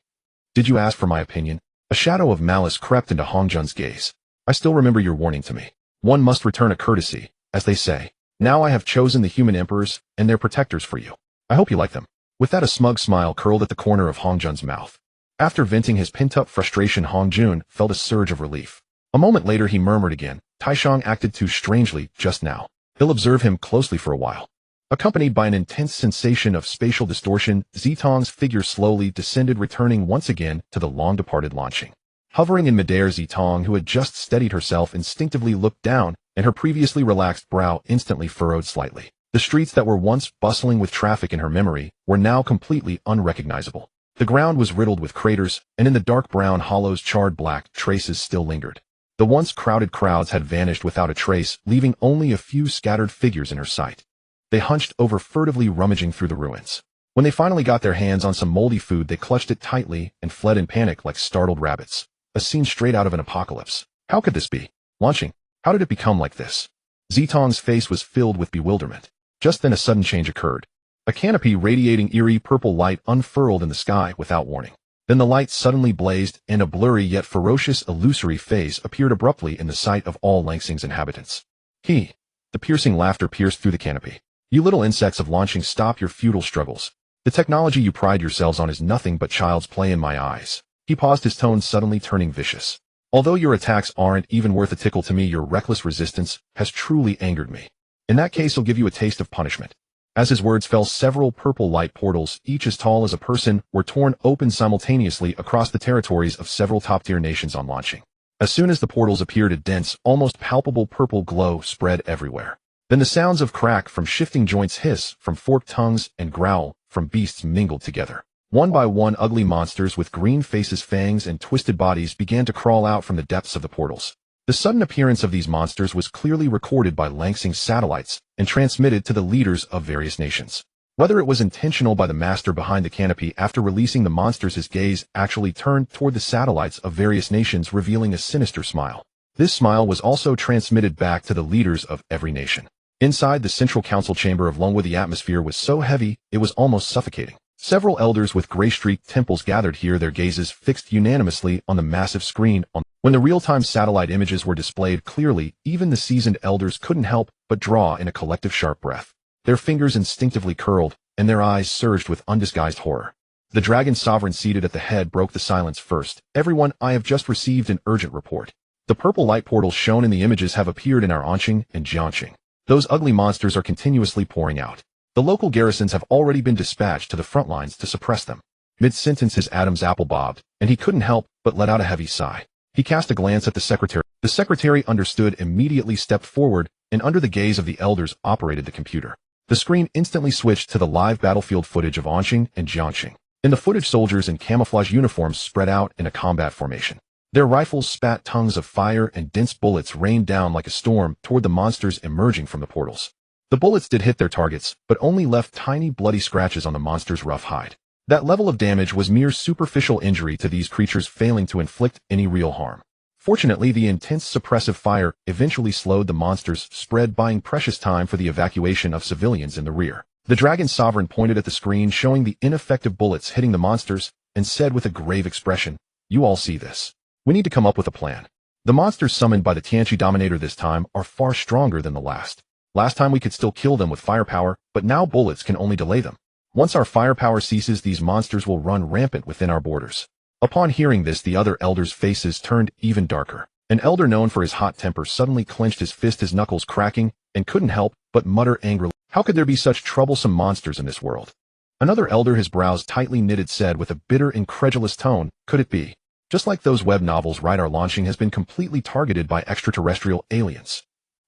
Did you ask for my opinion? A shadow of malice crept into Hongjun's gaze. I still remember your warning to me. One must return a courtesy, as they say. Now I have chosen the human emperors and their protectors for you. I hope you like them. With that, a smug smile curled at the corner of Hongjun's mouth. After venting his pent-up frustration, Hongjun felt a surge of relief. A moment later, he murmured again, Taishang acted too strangely just now. He'll observe him closely for a while. Accompanied by an intense sensation of spatial distortion, Zitong's figure slowly descended, returning once again to the long-departed launching. Hovering in midair, Zitong, who had just steadied herself, instinctively looked down, and her previously relaxed brow instantly furrowed slightly. The streets that were once bustling with traffic in her memory were now completely unrecognizable. The ground was riddled with craters, and in the dark brown hollows, charred black traces still lingered. The once crowded crowds had vanished without a trace, leaving only a few scattered figures in her sight. They hunched over, furtively rummaging through the ruins. When they finally got their hands on some moldy food, they clutched it tightly and fled in panic like startled rabbits. A scene straight out of an apocalypse. How could this be? Launching? How did it become like this? Zitong's face was filled with bewilderment. Just then a sudden change occurred. A canopy radiating eerie purple light unfurled in the sky without warning. Then the light suddenly blazed, and a blurry yet ferocious illusory face appeared abruptly in the sight of all Langsing's inhabitants. The piercing laughter pierced through the canopy. You little insects of launching, stop your futile struggles. The technology you pride yourselves on is nothing but child's play in my eyes. He paused, his tone suddenly turning vicious. Although your attacks aren't even worth a tickle to me, your reckless resistance has truly angered me. In that case, I'll give you a taste of punishment. As his words fell, several purple light portals, each as tall as a person, were torn open simultaneously across the territories of several top-tier nations on launching. As soon as the portals appeared, a dense, almost palpable purple glow spread everywhere. Then the sounds of crack from shifting joints, hiss from forked tongues, and growl from beasts mingled together. One by one, ugly monsters with green faces, fangs, and twisted bodies began to crawl out from the depths of the portals. The sudden appearance of these monsters was clearly recorded by Langsing satellites and transmitted to the leaders of various nations. Whether it was intentional by the master behind the canopy, after releasing the monsters, his gaze actually turned toward the satellites of various nations, revealing a sinister smile. This smile was also transmitted back to the leaders of every nation. Inside the central council chamber of Lungwa, the atmosphere was so heavy it was almost suffocating. Several elders with gray-streaked temples gathered here, their gazes fixed unanimously on the massive screen. When the real-time satellite images were displayed clearly, even the seasoned elders couldn't help but draw in a collective sharp breath. Their fingers instinctively curled, and their eyes surged with undisguised horror. The dragon sovereign seated at the head broke the silence first. "Everyone, I have just received an urgent report. The purple light portals shown in the images have appeared in our Anqing and Jiangqing. Those ugly monsters are continuously pouring out. The local garrisons have already been dispatched to the front lines to suppress them." Mid-sentence his Adam's apple bobbed, and he couldn't help but let out a heavy sigh. He cast a glance at the secretary. The secretary understood, immediately stepped forward, and under the gaze of the elders operated the computer. The screen instantly switched to the live battlefield footage of Anqing and Jiangqing. In the footage, soldiers in camouflage uniforms spread out in a combat formation. Their rifles spat tongues of fire, and dense bullets rained down like a storm toward the monsters emerging from the portals. The bullets did hit their targets, but only left tiny bloody scratches on the monster's rough hide. That level of damage was mere superficial injury to these creatures, failing to inflict any real harm. Fortunately, the intense suppressive fire eventually slowed the monster's spread, buying precious time for the evacuation of civilians in the rear. The dragon sovereign pointed at the screen showing the ineffective bullets hitting the monsters and said with a grave expression, "You all see this. We need to come up with a plan. The monsters summoned by the Tianqi Dominator this time are far stronger than the last. Last time we could still kill them with firepower, but now bullets can only delay them. Once our firepower ceases, these monsters will run rampant within our borders." Upon hearing this, the other elders' faces turned even darker. An elder known for his hot temper suddenly clenched his fist, his knuckles cracking, and couldn't help but mutter angrily, "How could there be such troublesome monsters in this world?" Another elder, his brows tightly knitted, said with a bitter, incredulous tone, "Could it be? Just like those web novels, right? Our launching has been completely targeted by extraterrestrial aliens.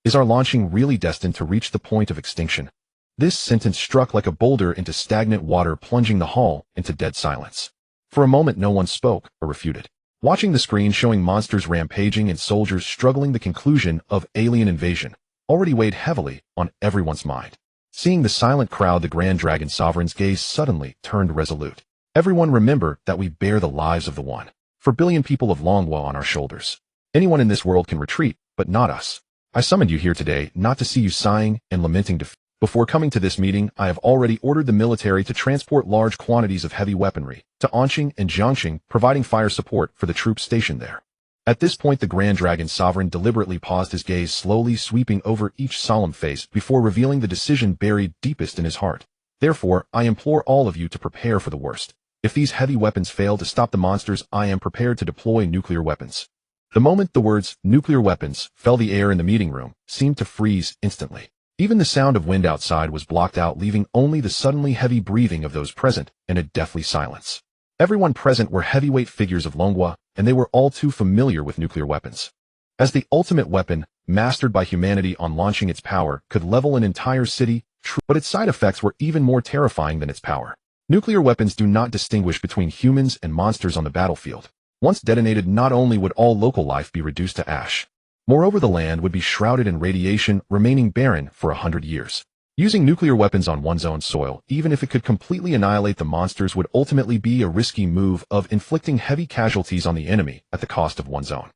Is our launching really destined to reach the point of extinction?" This sentence struck like a boulder into stagnant water, plunging the hall into dead silence. For a moment no one spoke or refuted. Watching the screen showing monsters rampaging and soldiers struggling, the conclusion of alien invasion already weighed heavily on everyone's mind. Seeing the silent crowd, the Grand Dragon Sovereign's gaze suddenly turned resolute. "Everyone, remember that we bear the lives of the 1.4 billion people of Longwa on our shoulders. Anyone in this world can retreat, but not us. I summoned you here today not to see you sighing and lamenting defeat. Before coming to this meeting, I have already ordered the military to transport large quantities of heavy weaponry to Anqing and Jiangqing, providing fire support for the troops stationed there." At this point, the Grand Dragon Sovereign deliberately paused, his gaze slowly sweeping over each solemn face before revealing the decision buried deepest in his heart. "Therefore, I implore all of you to prepare for the worst. If these heavy weapons fail to stop the monsters, I am prepared to deploy nuclear weapons." The moment the words "nuclear weapons" fell, the air in the meeting room seemed to freeze instantly. Even the sound of wind outside was blocked out, leaving only the suddenly heavy breathing of those present and a deathly silence. Everyone present were heavyweight figures of Longwa, and they were all too familiar with nuclear weapons. As the ultimate weapon, mastered by humanity, on launching, its power could level an entire city, but its side effects were even more terrifying than its power. Nuclear weapons do not distinguish between humans and monsters on the battlefield. Once detonated, not only would all local life be reduced to ash, moreover, the land would be shrouded in radiation, remaining barren for 100 years. Using nuclear weapons on one's own soil, even if it could completely annihilate the monsters, would ultimately be a risky move of inflicting heavy casualties on the enemy at the cost of one's own.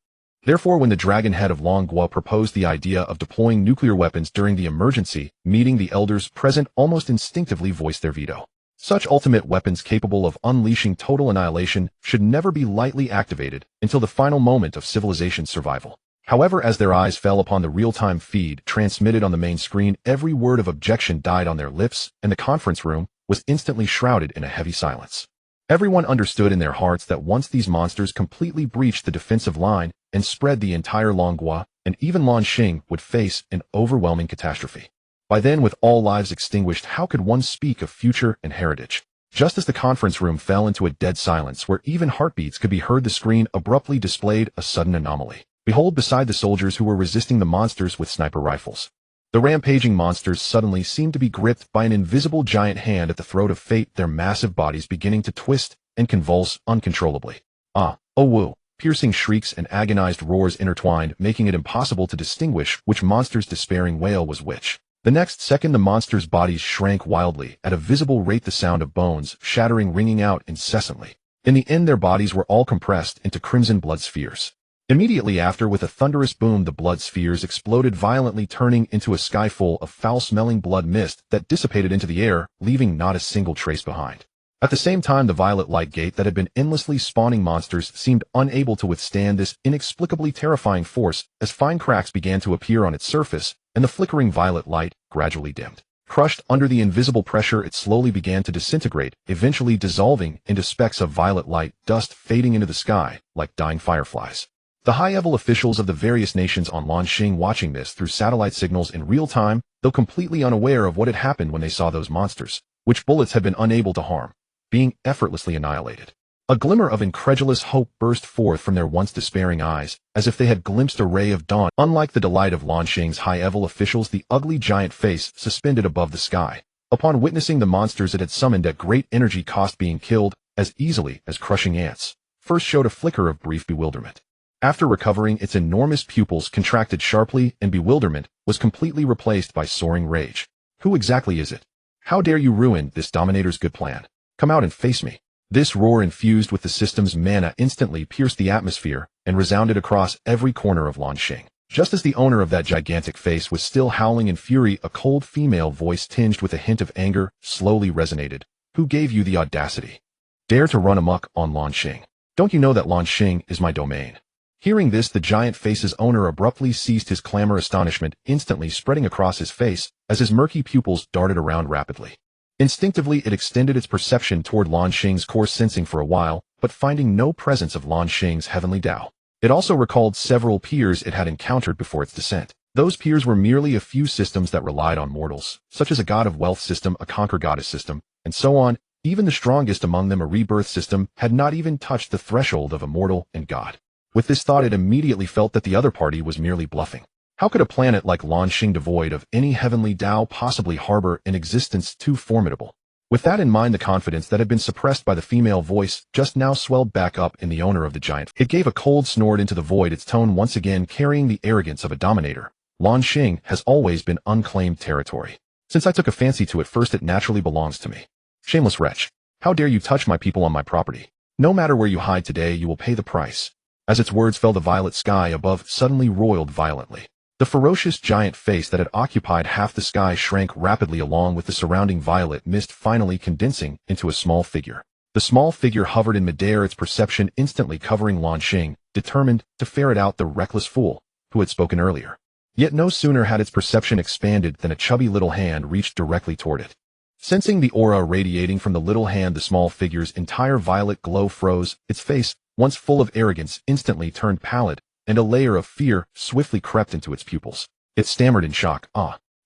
Therefore, when the dragon head of Longwa proposed the idea of deploying nuclear weapons during the emergency meeting, the elders present almost instinctively voiced their veto. Such ultimate weapons capable of unleashing total annihilation should never be lightly activated until the final moment of civilization's survival. However, as their eyes fell upon the real-time feed transmitted on the main screen, every word of objection died on their lips, and the conference room was instantly shrouded in a heavy silence. Everyone understood in their hearts that once these monsters completely breached the defensive line and spread, the entire Longwa and even Lanxing would face an overwhelming catastrophe. By then, with all lives extinguished, how could one speak of future and heritage? Just as the conference room fell into a dead silence where even heartbeats could be heard, the screen abruptly displayed a sudden anomaly. Behold, beside the soldiers who were resisting the monsters with sniper rifles, The rampaging monsters suddenly seemed to be gripped by an invisible giant hand at the throat of fate, their massive bodies beginning to twist and convulse uncontrollably. Ah, oh woo! Piercing shrieks and agonized roars intertwined, making it impossible to distinguish which monster's despairing wail was which. The next second the monsters' bodies shrank wildly, at a visible rate the sound of bones shattering ringing out incessantly. In the end their bodies were all compressed into crimson blood spheres. Immediately after, with a thunderous boom, the blood spheres exploded violently, turning into a sky full of foul-smelling blood mist that dissipated into the air, leaving not a single trace behind. At the same time, the violet light gate that had been endlessly spawning monsters seemed unable to withstand this inexplicably terrifying force, as fine cracks began to appear on its surface, and the flickering violet light gradually dimmed. Crushed under the invisible pressure, it slowly began to disintegrate, eventually dissolving into specks of violet light dust fading into the sky like dying fireflies. The high-level officials of the various nations on Lanxing watching this through satellite signals in real time, though completely unaware of what had happened when they saw those monsters, which bullets had been unable to harm, being effortlessly annihilated. A glimmer of incredulous hope burst forth from their once despairing eyes, as if they had glimpsed a ray of dawn. Unlike the delight of Lanxing's high-level officials, the ugly giant face suspended above the sky, upon witnessing the monsters it had summoned at great energy cost being killed as easily as crushing ants, first showed a flicker of brief bewilderment. After recovering, its enormous pupils contracted sharply, and bewilderment was completely replaced by soaring rage. Who exactly is it? How dare you ruin this dominator's good plan? Come out and face me. This roar, infused with the system's mana, instantly pierced the atmosphere and resounded across every corner of Lanxing. Just as the owner of that gigantic face was still howling in fury, a cold female voice tinged with a hint of anger slowly resonated. Who gave you the audacity? Dare to run amok on Lanxing? Don't you know that Lanxing is my domain? Hearing this, the giant face's owner abruptly ceased his clamor, astonishment instantly spreading across his face as his murky pupils darted around rapidly. Instinctively, it extended its perception toward Lanxing's core, sensing for a while, but finding no presence of Lanxing's Heavenly Dao. It also recalled several peers it had encountered before its descent. Those peers were merely a few systems that relied on mortals, such as a god of wealth system, a conquer goddess system, and so on. Even the strongest among them, a rebirth system, had not even touched the threshold of a mortal and god. With this thought, it immediately felt that the other party was merely bluffing. How could a planet like Lanxing, devoid of any Heavenly Dao, possibly harbor an existence too formidable? With that in mind, the confidence that had been suppressed by the female voice just now swelled back up in the owner of the giant. It gave a cold snort into the void, its tone once again carrying the arrogance of a dominator. Lanxing has always been unclaimed territory. Since I took a fancy to it first, it naturally belongs to me. Shameless wretch. How dare you touch my people on my property? No matter where you hide today, you will pay the price. As its words fell, the violet sky above suddenly roiled violently. The ferocious giant face that had occupied half the sky shrank rapidly, along with the surrounding violet mist finally condensing into a small figure. The small figure hovered in midair, its perception instantly covering Lanxing, determined to ferret out the reckless fool who had spoken earlier. Yet no sooner had its perception expanded than a chubby little hand reached directly toward it. Sensing the aura radiating from the little hand, the small figure's entire violet glow froze. Its face, once full of arrogance, instantly turned pallid, and a layer of fear swiftly crept into its pupils. It stammered in shock,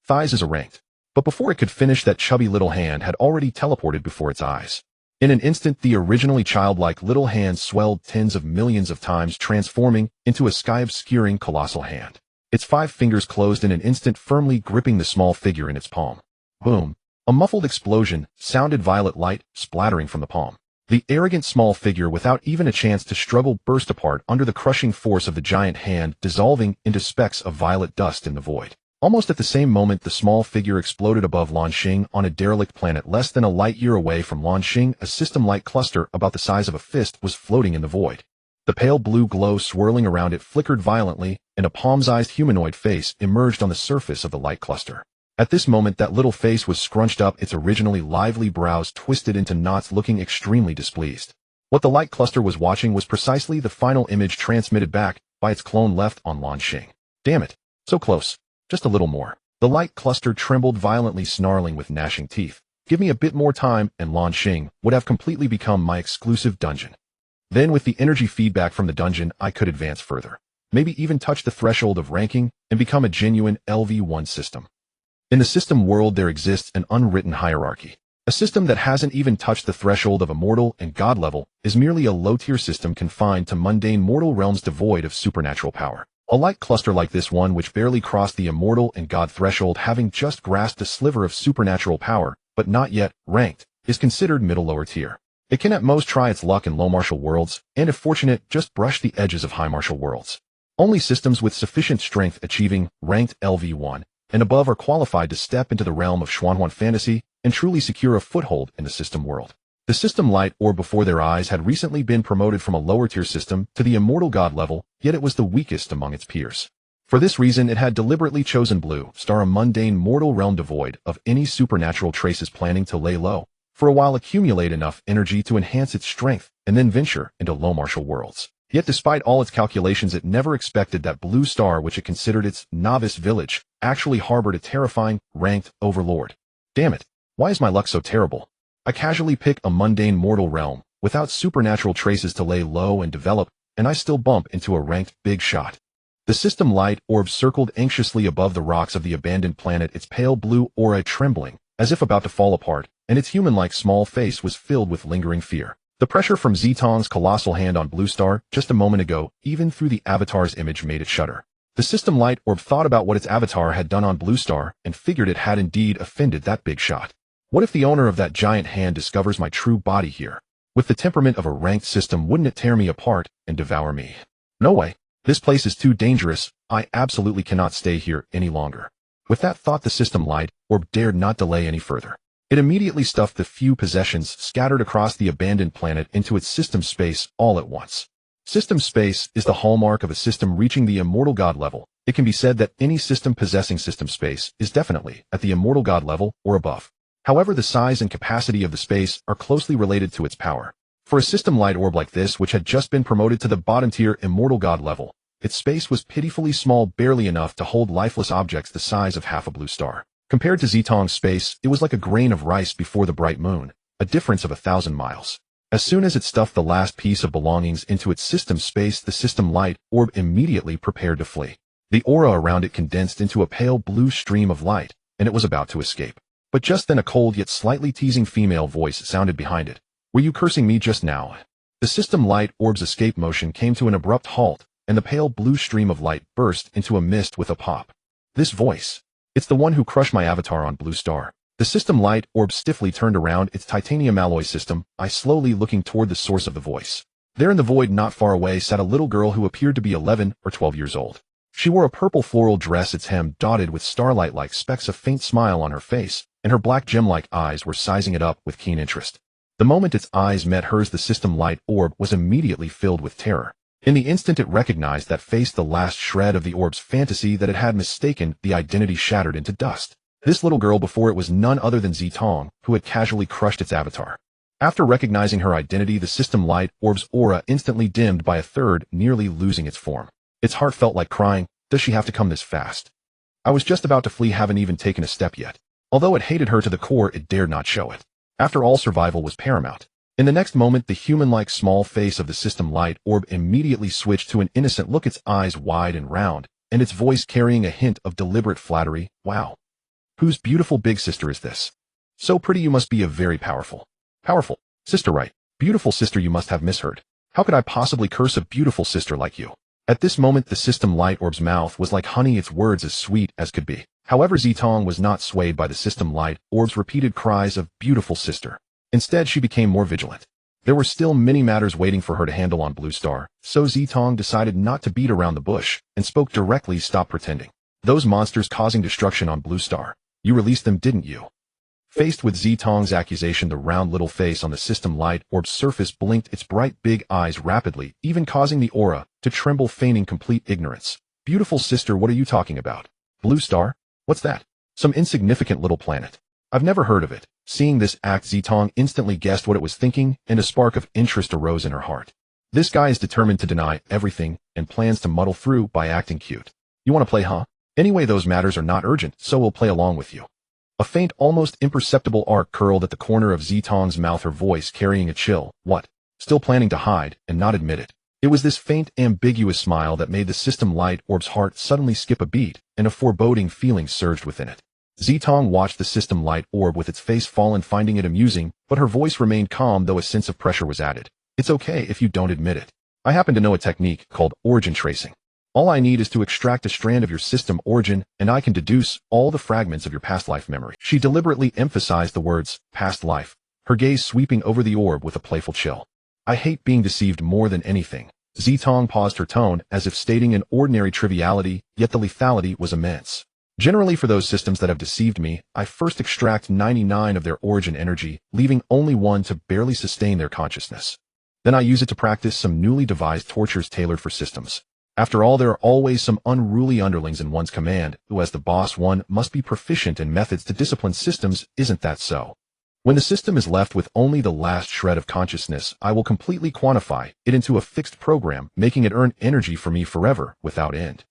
thighs is a ranked. But before it could finish, that chubby little hand had already teleported before its eyes. In an instant, the originally childlike little hand swelled tens of millions of times, transforming into a sky-obscuring colossal hand. Its 5 fingers closed in an instant, firmly gripping the small figure in its palm. Boom! A muffled explosion sounded, violet light splattering from the palm. The arrogant small figure, without even a chance to struggle, burst apart under the crushing force of the giant hand, dissolving into specks of violet dust in the void. Almost at the same moment, the small figure exploded above Lanxing on a derelict planet less than a light-year away from Lanxing. A system-like cluster about the size of a fist was floating in the void. The pale blue glow swirling around it flickered violently, and a palm-sized humanoid face emerged on the surface of the light cluster. At this moment, that little face was scrunched up, its originally lively brows twisted into knots, looking extremely displeased. What the light cluster was watching was precisely the final image transmitted back by its clone left on Lanxing. Damn it. So close. Just a little more. The light cluster trembled violently, snarling with gnashing teeth. Give me a bit more time, and Lanxing would have completely become my exclusive dungeon. Then, with the energy feedback from the dungeon, I could advance further. Maybe even touch the threshold of ranking and become a genuine LV1 system. In the system world, there exists an unwritten hierarchy. A system that hasn't even touched the threshold of immortal and god level is merely a low-tier system confined to mundane mortal realms devoid of supernatural power. A light cluster like this one which barely crossed the immortal and god threshold, having just grasped a sliver of supernatural power, but not yet ranked, is considered middle-lower tier. It can at most try its luck in low martial worlds, and if fortunate, just brush the edges of high martial worlds. Only systems with sufficient strength achieving ranked LV1 and above are qualified to step into the realm of Xuanhuan fantasy and truly secure a foothold in the system world. The system light orb before their eyes had recently been promoted from a lower-tier system to the immortal god level, yet it was the weakest among its peers. For this reason, it had deliberately chosen Blue Star, a mundane mortal realm devoid of any supernatural traces, planning to lay low, for a while accumulate enough energy to enhance its strength, and then venture into low martial worlds. Yet despite all its calculations, it never expected that Blue Star, which it considered its novice village, actually harbored a terrifying, ranked overlord. Damn it, why is my luck so terrible? I casually pick a mundane mortal realm, without supernatural traces to lay low and develop, and I still bump into a ranked big shot. The system light orb circled anxiously above the rocks of the abandoned planet, its pale blue aura trembling, as if about to fall apart, and its human-like small face was filled with lingering fear. The pressure from Zitong's colossal hand on Blue Star just a moment ago, even through the avatar's image, made it shudder. The system light orb thought about what its avatar had done on Blue Star and figured it had indeed offended that big shot. What if the owner of that giant hand discovers my true body here? With the temperament of a ranked system, wouldn't it tear me apart and devour me? No way. This place is too dangerous. I absolutely cannot stay here any longer. With that thought, the system light orb dared not delay any further. It immediately stuffed the few possessions scattered across the abandoned planet into its system space all at once. System space is the hallmark of a system reaching the immortal god level. It can be said that any system possessing system space is definitely at the immortal god level or above. However, the size and capacity of the space are closely related to its power. For a system light orb like this, which had just been promoted to the bottom tier immortal god level, its space was pitifully small, barely enough to hold lifeless objects the size of half a blue star. Compared to Zitong's space, it was like a grain of rice before the bright moon, a difference of 1,000 miles. As soon as it stuffed the last piece of belongings into its system space, the system light orb immediately prepared to flee. The aura around it condensed into a pale blue stream of light, and it was about to escape. But just then a cold yet slightly teasing female voice sounded behind it. Were you cursing me just now? The system light orb's escape motion came to an abrupt halt, and the pale blue stream of light burst into a mist with a pop. This voice. It's the one who crushed my avatar on Blue Star. The system light orb stiffly turned around its titanium alloy system, eye slowly looking toward the source of the voice. There in the void not far away sat a little girl who appeared to be 11 or 12 years old. She wore a purple floral dress, its hem dotted with starlight-like specks, a faint smile on her face, and her black gem-like eyes were sizing it up with keen interest. The moment its eyes met hers, the system light orb was immediately filled with terror. In the instant it recognized that face, the last shred of the orb's fantasy that it had mistaken, the identity shattered into dust. This little girl before it was none other than Zitong, who had casually crushed its avatar. After recognizing her identity, the system light orb's aura instantly dimmed by a third, nearly losing its form. Its heart felt like crying, does she have to come this fast? I was just about to flee, haven't even taken a step yet. Although it hated her to the core, it dared not show it. After all, survival was paramount. In the next moment, the human-like small face of the system light orb immediately switched to an innocent look, its eyes wide and round, and its voice carrying a hint of deliberate flattery. Wow. Whose beautiful big sister is this? So pretty, you must be a very powerful sister, right? Beautiful sister, you must have misheard. How could I possibly curse a beautiful sister like you? At this moment, the system light orb's mouth was like honey, its words as sweet as could be. However, Zitong was not swayed by the system light orb's repeated cries of beautiful sister. Instead, she became more vigilant. There were still many matters waiting for her to handle on Blue Star, so Zitong decided not to beat around the bush and spoke directly. Stop pretending. Those monsters causing destruction on Blue Star, you released them, didn't you? Faced with Zitong's accusation, the round little face on the system light orb's surface blinked its bright big eyes rapidly, even causing the aura to tremble, feigning complete ignorance. Beautiful sister, what are you talking about? Blue Star? What's that? Some insignificant little planet. I've never heard of it. Seeing this act, Zitong instantly guessed what it was thinking, and a spark of interest arose in her heart. This guy is determined to deny everything and plans to muddle through by acting cute. You want to play, huh? Anyway, those matters are not urgent, so we'll play along with you. A faint, almost imperceptible arc curled at the corner of Zitong's mouth, her voice carrying a chill. What? Still planning to hide and not admit it? It was this faint, ambiguous smile that made the system light orb's heart suddenly skip a beat, and a foreboding feeling surged within it. Zitong watched the system light orb with its face fallen, finding it amusing, but her voice remained calm, though a sense of pressure was added. It's okay if you don't admit it. I happen to know a technique called origin tracing. All I need is to extract a strand of your system origin, and I can deduce all the fragments of your past life memory. She deliberately emphasized the words, past life, her gaze sweeping over the orb with a playful chill. I hate being deceived more than anything. Zitong paused her tone as if stating an ordinary triviality, yet the lethality was immense. Generally for those systems that have deceived me, I first extract 99 of their origin energy, leaving only one to barely sustain their consciousness. Then I use it to practice some newly devised tortures tailored for systems. After all, there are always some unruly underlings in one's command, who as the boss one must be proficient in methods to discipline systems, isn't that so? When the system is left with only the last shred of consciousness, I will completely quantify it into a fixed program, making it earn energy for me forever, without end.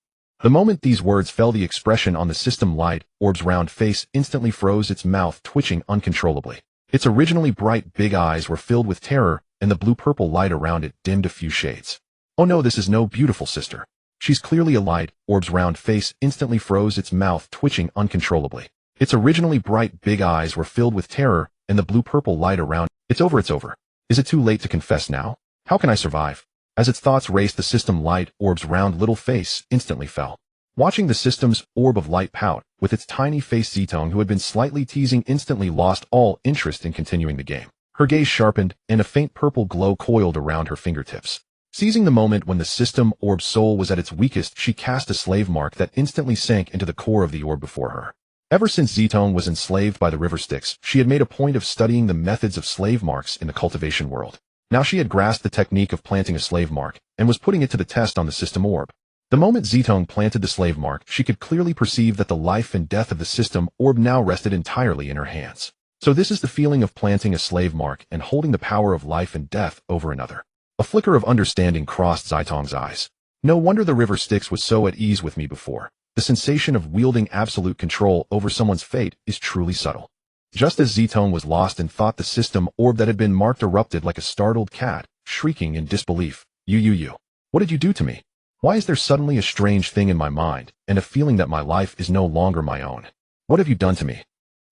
The moment these words fell, the expression on the system light orb's round face instantly froze, its mouth twitching uncontrollably. Its originally bright big eyes were filled with terror, and the blue-purple light around it dimmed a few shades. Oh no, this is no beautiful sister. She's clearly a light. Orb's round face instantly froze, its mouth twitching uncontrollably. Its originally bright big eyes were filled with terror, and the blue-purple light around. It's over, it's over. Is it too late to confess now? How can I survive? As its thoughts raced, the system light orb's round little face instantly fell. Watching the system's orb of light pout, with its tiny face, Zitong, who had been slightly teasing, instantly lost all interest in continuing the game. Her gaze sharpened, and a faint purple glow coiled around her fingertips. Seizing the moment when the system orb's soul was at its weakest, she cast a slave mark that instantly sank into the core of the orb before her. Ever since Zitong was enslaved by the river Styx, she had made a point of studying the methods of slave marks in the cultivation world. Now she had grasped the technique of planting a slave mark, and was putting it to the test on the system orb. The moment Zitong planted the slave mark, she could clearly perceive that the life and death of the system orb now rested entirely in her hands. So this is the feeling of planting a slave mark and holding the power of life and death over another. A flicker of understanding crossed Zitong's eyes. No wonder the river Styx was so at ease with me before. The sensation of wielding absolute control over someone's fate is truly subtle. Just as Zitong was lost in thought, the system orb that had been marked erupted like a startled cat, shrieking in disbelief. You. What did you do to me? Why is there suddenly a strange thing in my mind, and a feeling that my life is no longer my own? What have you done to me?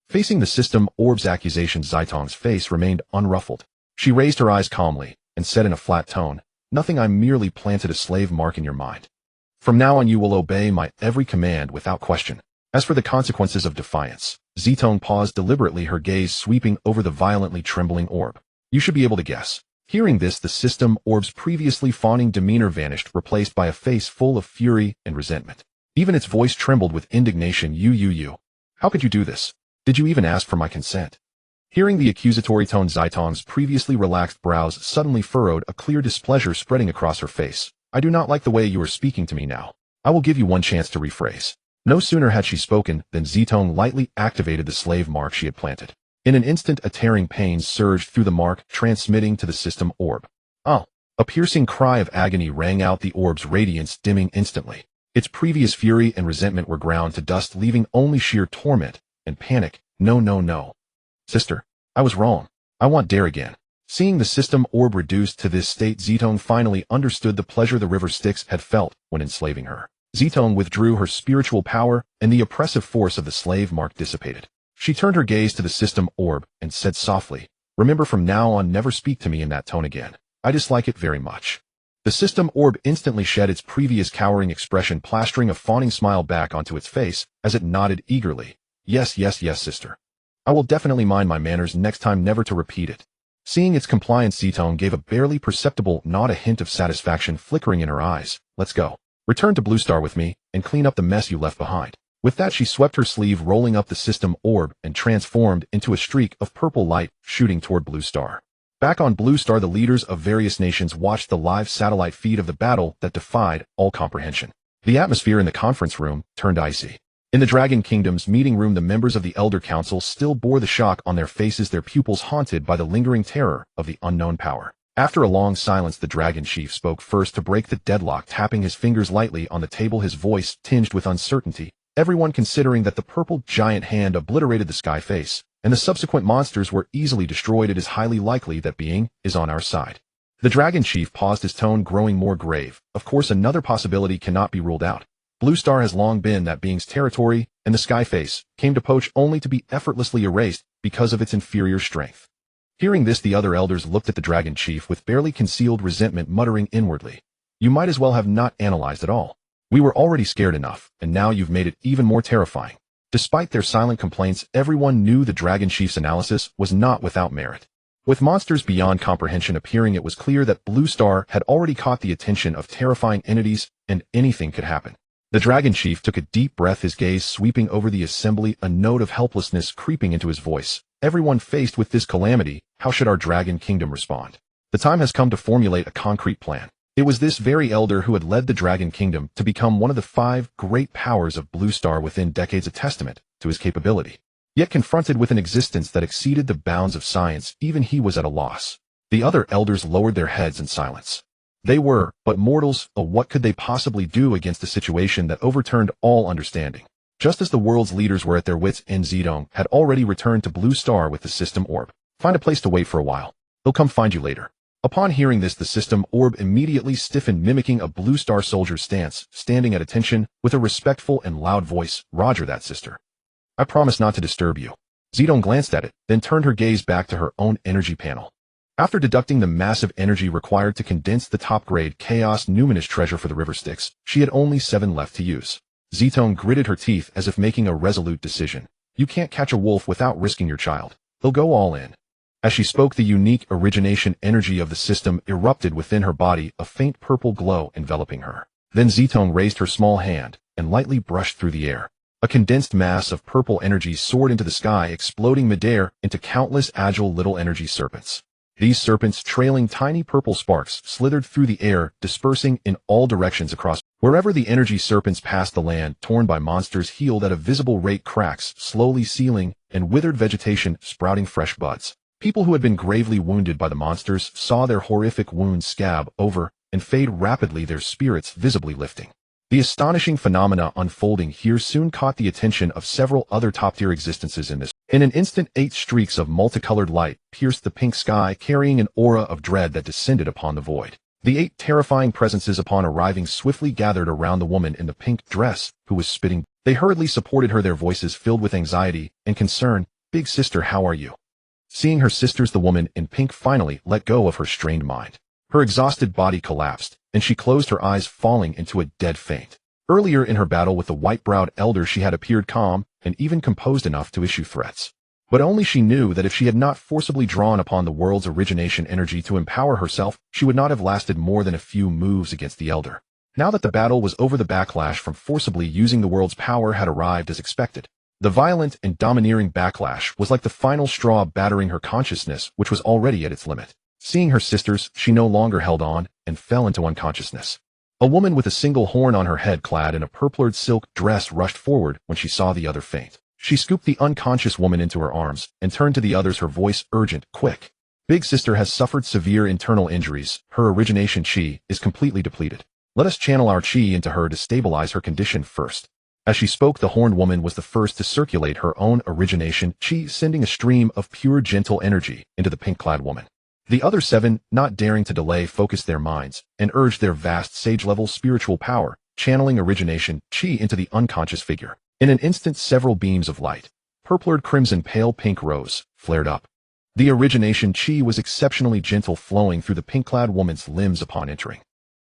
Facing the system orb's accusations, Zitong's face remained unruffled. She raised her eyes calmly, and said in a flat tone, "Nothing, I merely planted a slave mark in your mind. From now on you will obey my every command without question. As for the consequences of defiance." Zitong paused deliberately, her gaze sweeping over the violently trembling orb. "You should be able to guess." Hearing this, the system orb's previously fawning demeanor vanished, replaced by a face full of fury and resentment. Even its voice trembled with indignation. You. How could you do this? Did you even ask for my consent?" Hearing the accusatory tone, Zitong's previously relaxed brows suddenly furrowed, a clear displeasure spreading across her face. "I do not like the way you are speaking to me now. I will give you one chance to rephrase." No sooner had she spoken than Zitong lightly activated the slave mark she had planted. In an instant, a tearing pain surged through the mark, transmitting to the system orb. "Oh!" A piercing cry of agony rang out, the orb's radiance dimming instantly. Its previous fury and resentment were ground to dust, leaving only sheer torment and panic. No. "Sister, I was wrong. I want dare again." Seeing the system orb reduced to this state, Zitong finally understood the pleasure the river Styx had felt when enslaving her. Zitong withdrew her spiritual power, and the oppressive force of the slave mark dissipated. She turned her gaze to the system orb and said softly, "Remember, from now on, never speak to me in that tone again. I dislike it very much." The system orb instantly shed its previous cowering expression, plastering a fawning smile back onto its face as it nodded eagerly. Yes, sister. I will definitely mind my manners next time, never to repeat it." Seeing its compliance, Zitong gave a barely perceptible nod, a hint of satisfaction flickering in her eyes. "Let's go. Return to Blue Star with me, and clean up the mess you left behind." With that, she swept her sleeve, rolling up the system orb, and transformed into a streak of purple light, shooting toward Blue Star. Back on Blue Star, the leaders of various nations watched the live satellite feed of the battle that defied all comprehension. The atmosphere in the conference room turned icy. In the Dragon Kingdom's meeting room, the members of the Elder Council still bore the shock on their faces, their pupils haunted by the lingering terror of the unknown power. After a long silence, the Dragon Chief spoke first to break the deadlock, tapping his fingers lightly on the table, his voice tinged with uncertainty. "Everyone, considering that the purple giant hand obliterated the sky face, and the subsequent monsters were easily destroyed, it is highly likely that being is on our side." The Dragon Chief paused, his tone growing more grave. "Of course, another possibility cannot be ruled out. Blue Star has long been that being's territory, and the sky face came to poach only to be effortlessly erased because of its inferior strength." Hearing this, the other elders looked at the Dragon Chief with barely concealed resentment, muttering inwardly, "You might as well have not analyzed at all. We were already scared enough, and now you've made it even more terrifying. Despite their silent complaints, everyone knew the Dragon Chief's analysis was not without merit. With monsters beyond comprehension appearing, it was clear that Blue Star had already caught the attention of terrifying entities, and anything could happen. The Dragon Chief took a deep breath, his gaze sweeping over the assembly, a note of helplessness creeping into his voice. Everyone faced with this calamity, how should our Dragon Kingdom respond? The time has come to formulate a concrete plan. It was this very elder who had led the Dragon Kingdom to become one of the 5 great powers of Blue Star within decades, a testament to his capability. Yet confronted with an existence that exceeded the bounds of science, even he was at a loss. The other elders lowered their heads in silence. They were but mortals, what could they possibly do against a situation that overturned all understanding? Just as the world's leaders were at their wits' end, Zedong had already returned to Blue Star with the system orb. Find a place to wait for a while. They'll come find you later. Upon hearing this, the system orb immediately stiffened, mimicking a Blue Star soldier's stance, standing at attention with a respectful and loud voice. Roger that, sister. I promise not to disturb you. Zedong glanced at it, then turned her gaze back to her own energy panel. After deducting the massive energy required to condense the top-grade chaos numinous treasure for the river Styx, she had only 7 left to use. Zedong gritted her teeth as if making a resolute decision. You can't catch a wolf without risking your child. They'll go all in. As she spoke, the unique origination energy of the system erupted within her body, a faint purple glow enveloping her. Then Zedong raised her small hand and lightly brushed through the air. A condensed mass of purple energy soared into the sky, exploding midair into countless agile little energy serpents. These serpents, trailing tiny purple sparks, slithered through the air, dispersing in all directions across. Wherever the energy serpents passed, the land, torn by monsters, healed at a visible rate, cracks slowly sealing, and withered vegetation sprouting fresh buds. People who had been gravely wounded by the monsters saw their horrific wounds scab over and fade rapidly, their spirits visibly lifting. The astonishing phenomena unfolding here soon caught the attention of several other top-tier existences in this. In an instant, 8 streaks of multicolored light pierced the pink sky, carrying an aura of dread that descended upon the void. The 8 terrifying presences, upon arriving, swiftly gathered around the woman in the pink dress who was spitting. They hurriedly supported her, their voices filled with anxiety and concern. Big sister, how are you? Seeing her sisters, the woman in pink finally let go of her strained mind. Her exhausted body collapsed, and she closed her eyes, falling into a dead faint. Earlier in her battle with the white-browed elder, she had appeared calm and even composed enough to issue threats. But only she knew that if she had not forcibly drawn upon the world's origination energy to empower herself, she would not have lasted more than a few moves against the elder. Now that the battle was over, the backlash from forcibly using the world's power had arrived as expected. The violent and domineering backlash was like the final straw, battering her consciousness, which was already at its limit. Seeing her sisters, she no longer held on and fell into unconsciousness. A woman with a single horn on her head, clad in a purplered silk dress, rushed forward when she saw the other faint. She scooped the unconscious woman into her arms and turned to the others, her voice urgent. Quick! Big sister has suffered severe internal injuries. Her origination chi is completely depleted. Let us channel our chi into her to stabilize her condition first. As she spoke, the horned woman was the first to circulate her own origination chi, sending a stream of pure gentle energy into the pink-clad woman. The other 7, not daring to delay, focused their minds and urged their vast sage-level spiritual power, channeling origination chi into the unconscious figure. In an instant, several beams of light, purplered, crimson, pale pink, rose, flared up. The origination chi was exceptionally gentle, flowing through the pink-clad woman's limbs upon entering.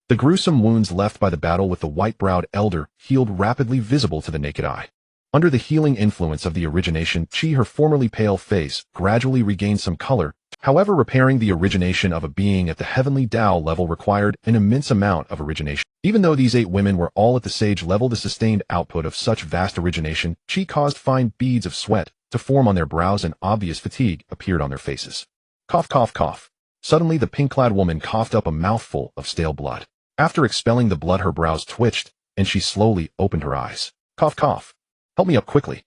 The gruesome wounds left by the battle with the white-browed elder healed rapidly, visible to the naked eye. Under the healing influence of the origination chi, her formerly pale face gradually regained some color. However, repairing the origination of a being at the Heavenly Dao level required an immense amount of origination. Even though these 8 women were all at the sage level, the sustained output of such vast origination chi caused fine beads of sweat to form on their brows, and obvious fatigue appeared on their faces. Cough, cough, cough. Suddenly, the pink-clad woman coughed up a mouthful of stale blood. After expelling the blood, her brows twitched, and she slowly opened her eyes. Cough, cough. Help me up quickly.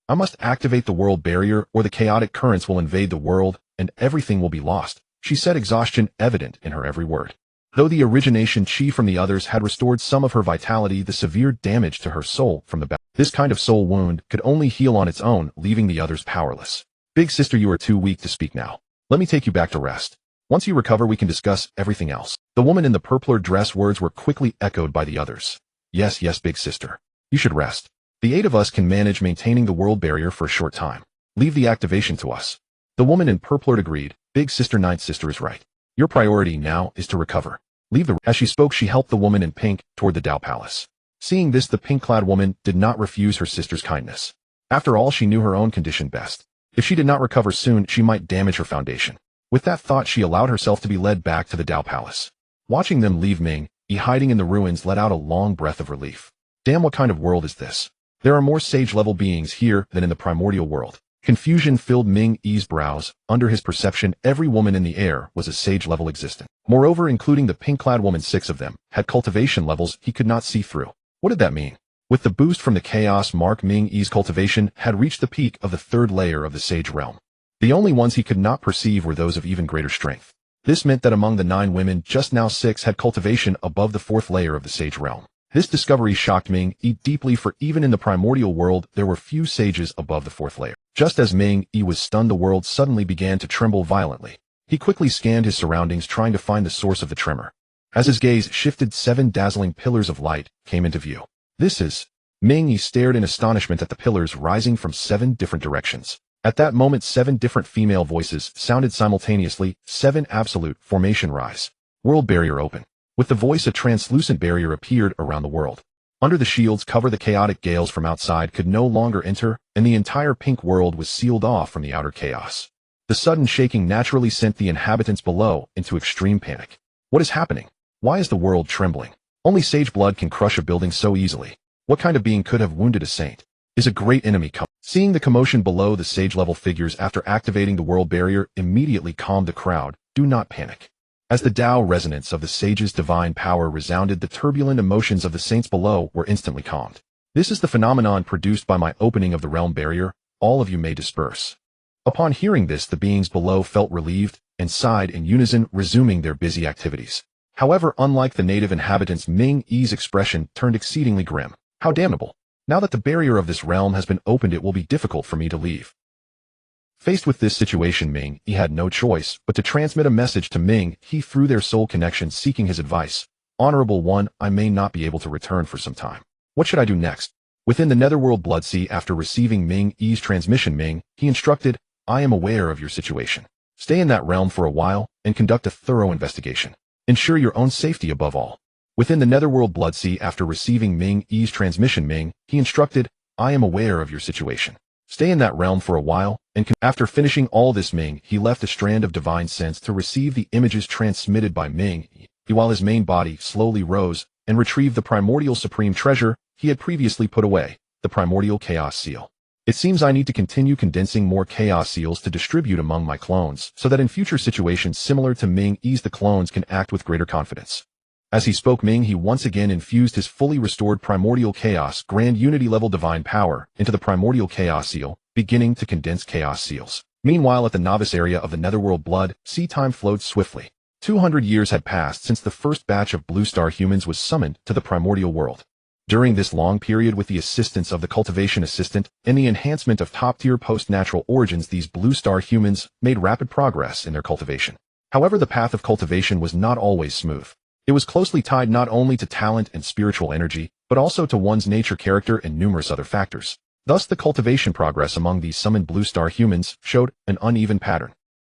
I must activate the world barrier, or the chaotic currents will invade the world, and everything will be lost, she said, exhaustion evident in her every word. Though the origination chi from the others had restored some of her vitality, the severe damage to her soul from the battle. This kind of soul wound could only heal on its own, leaving the others powerless. Big sister, you are too weak to speak now. Let me take you back to rest. Once you recover, we can discuss everything else. The woman in the purpler dress words were quickly echoed by the others. Yes, big sister. You should rest. The 8 of us can manage maintaining the world barrier for a short time. Leave the activation to us. The woman in purpler agreed. Big sister, ninth sister is right. Your priority now is to recover. Leave the... As she spoke, she helped the woman in pink toward the Dao Palace. Seeing this, the pink-clad woman did not refuse her sister's kindness. After all, she knew her own condition best. If she did not recover soon, she might damage her foundation. With that thought, she allowed herself to be led back to the Dao Palace. Watching them leave, Minghe, hiding in the ruins, let out a long breath of relief. Damn, what kind of world is this? There are more sage-level beings here than in the primordial world. Confusion filled Minghe's brows. Under his perception, every woman in the air was a sage-level existent. Moreover, including the pink-clad woman, 6 of them had cultivation levels he could not see through. What did that mean? With the boost from the chaos mark, Minghe's cultivation had reached the peak of the 3rd layer of the sage realm. The only ones he could not perceive were those of even greater strength. This meant that among the 9 women, just now 6 had cultivation above the 4th layer of the sage realm. This discovery shocked Minghe deeply, for even in the primordial world, there were few sages above the 4th layer. Just as Minghe was stunned, the world suddenly began to tremble violently. He quickly scanned his surroundings, trying to find the source of the tremor. As his gaze shifted, 7 dazzling pillars of light came into view. This is... Minghe stared in astonishment at the pillars rising from 7 different directions. At that moment, 7 different female voices sounded simultaneously. 7 absolute formation rise. World barrier open. With the voice, a translucent barrier appeared around the world. Under the shields cover, the chaotic gales from outside could no longer enter, and the entire pink world was sealed off from the outer chaos. The sudden shaking naturally sent the inhabitants below into extreme panic. What is happening? Why is the world trembling? Only sage blood can crush a building so easily. What kind of being could have wounded a saint? Is a great enemy coming? Seeing the commotion below, the sage-level figures, after activating the world barrier, immediately calmed the crowd. Do not panic. As the Dao resonance of the sage's divine power resounded, the turbulent emotions of the saints below were instantly calmed. This is the phenomenon produced by my opening of the realm barrier. All of you may disperse. Upon hearing this, the beings below felt relieved and sighed in unison, resuming their busy activities. However, unlike the native inhabitants, Minghe's expression turned exceedingly grim. How damnable. Now that the barrier of this realm has been opened, it will be difficult for me to leave. Faced with this situation, Minghe had no choice but to transmit a message to Minghe through their soul connection, seeking his advice. Honorable One, I may not be able to return for some time. What should I do next? Within the netherworld Bloodsea, after receiving Minghe's transmission, Minghe instructed, I am aware of your situation. Stay in that realm for a while and conduct a thorough investigation. Ensure your own safety above all. Within the netherworld Bloodsea, after receiving Minghe's transmission, Minghe instructed, I am aware of your situation. Stay in that realm for a while, and after finishing all this, Minghe left a strand of divine sense to receive the images transmitted by Minghe, while his main body slowly rose and retrieved the primordial supreme treasure he had previously put away, the primordial chaos seal. It seems I need to continue condensing more chaos seals to distribute among my clones, so that in future situations similar to Minghe's, the clones can act with greater confidence. As he spoke, Minghe once again infused his fully restored primordial chaos grand unity level divine power into the primordial chaos seal, beginning to condense chaos seals. Meanwhile, at the novice area of the netherworld Bloodsea, time flowed swiftly. 200 years had passed since the first batch of blue star humans was summoned to the primordial world. During this long period, with the assistance of the cultivation assistant and the enhancement of top-tier post-natural origins, these blue star humans made rapid progress in their cultivation. However, the path of cultivation was not always smooth. It was closely tied not only to talent and spiritual energy, but also to one's nature, character, and numerous other factors. Thus, the cultivation progress among these summoned blue star humans showed an uneven pattern.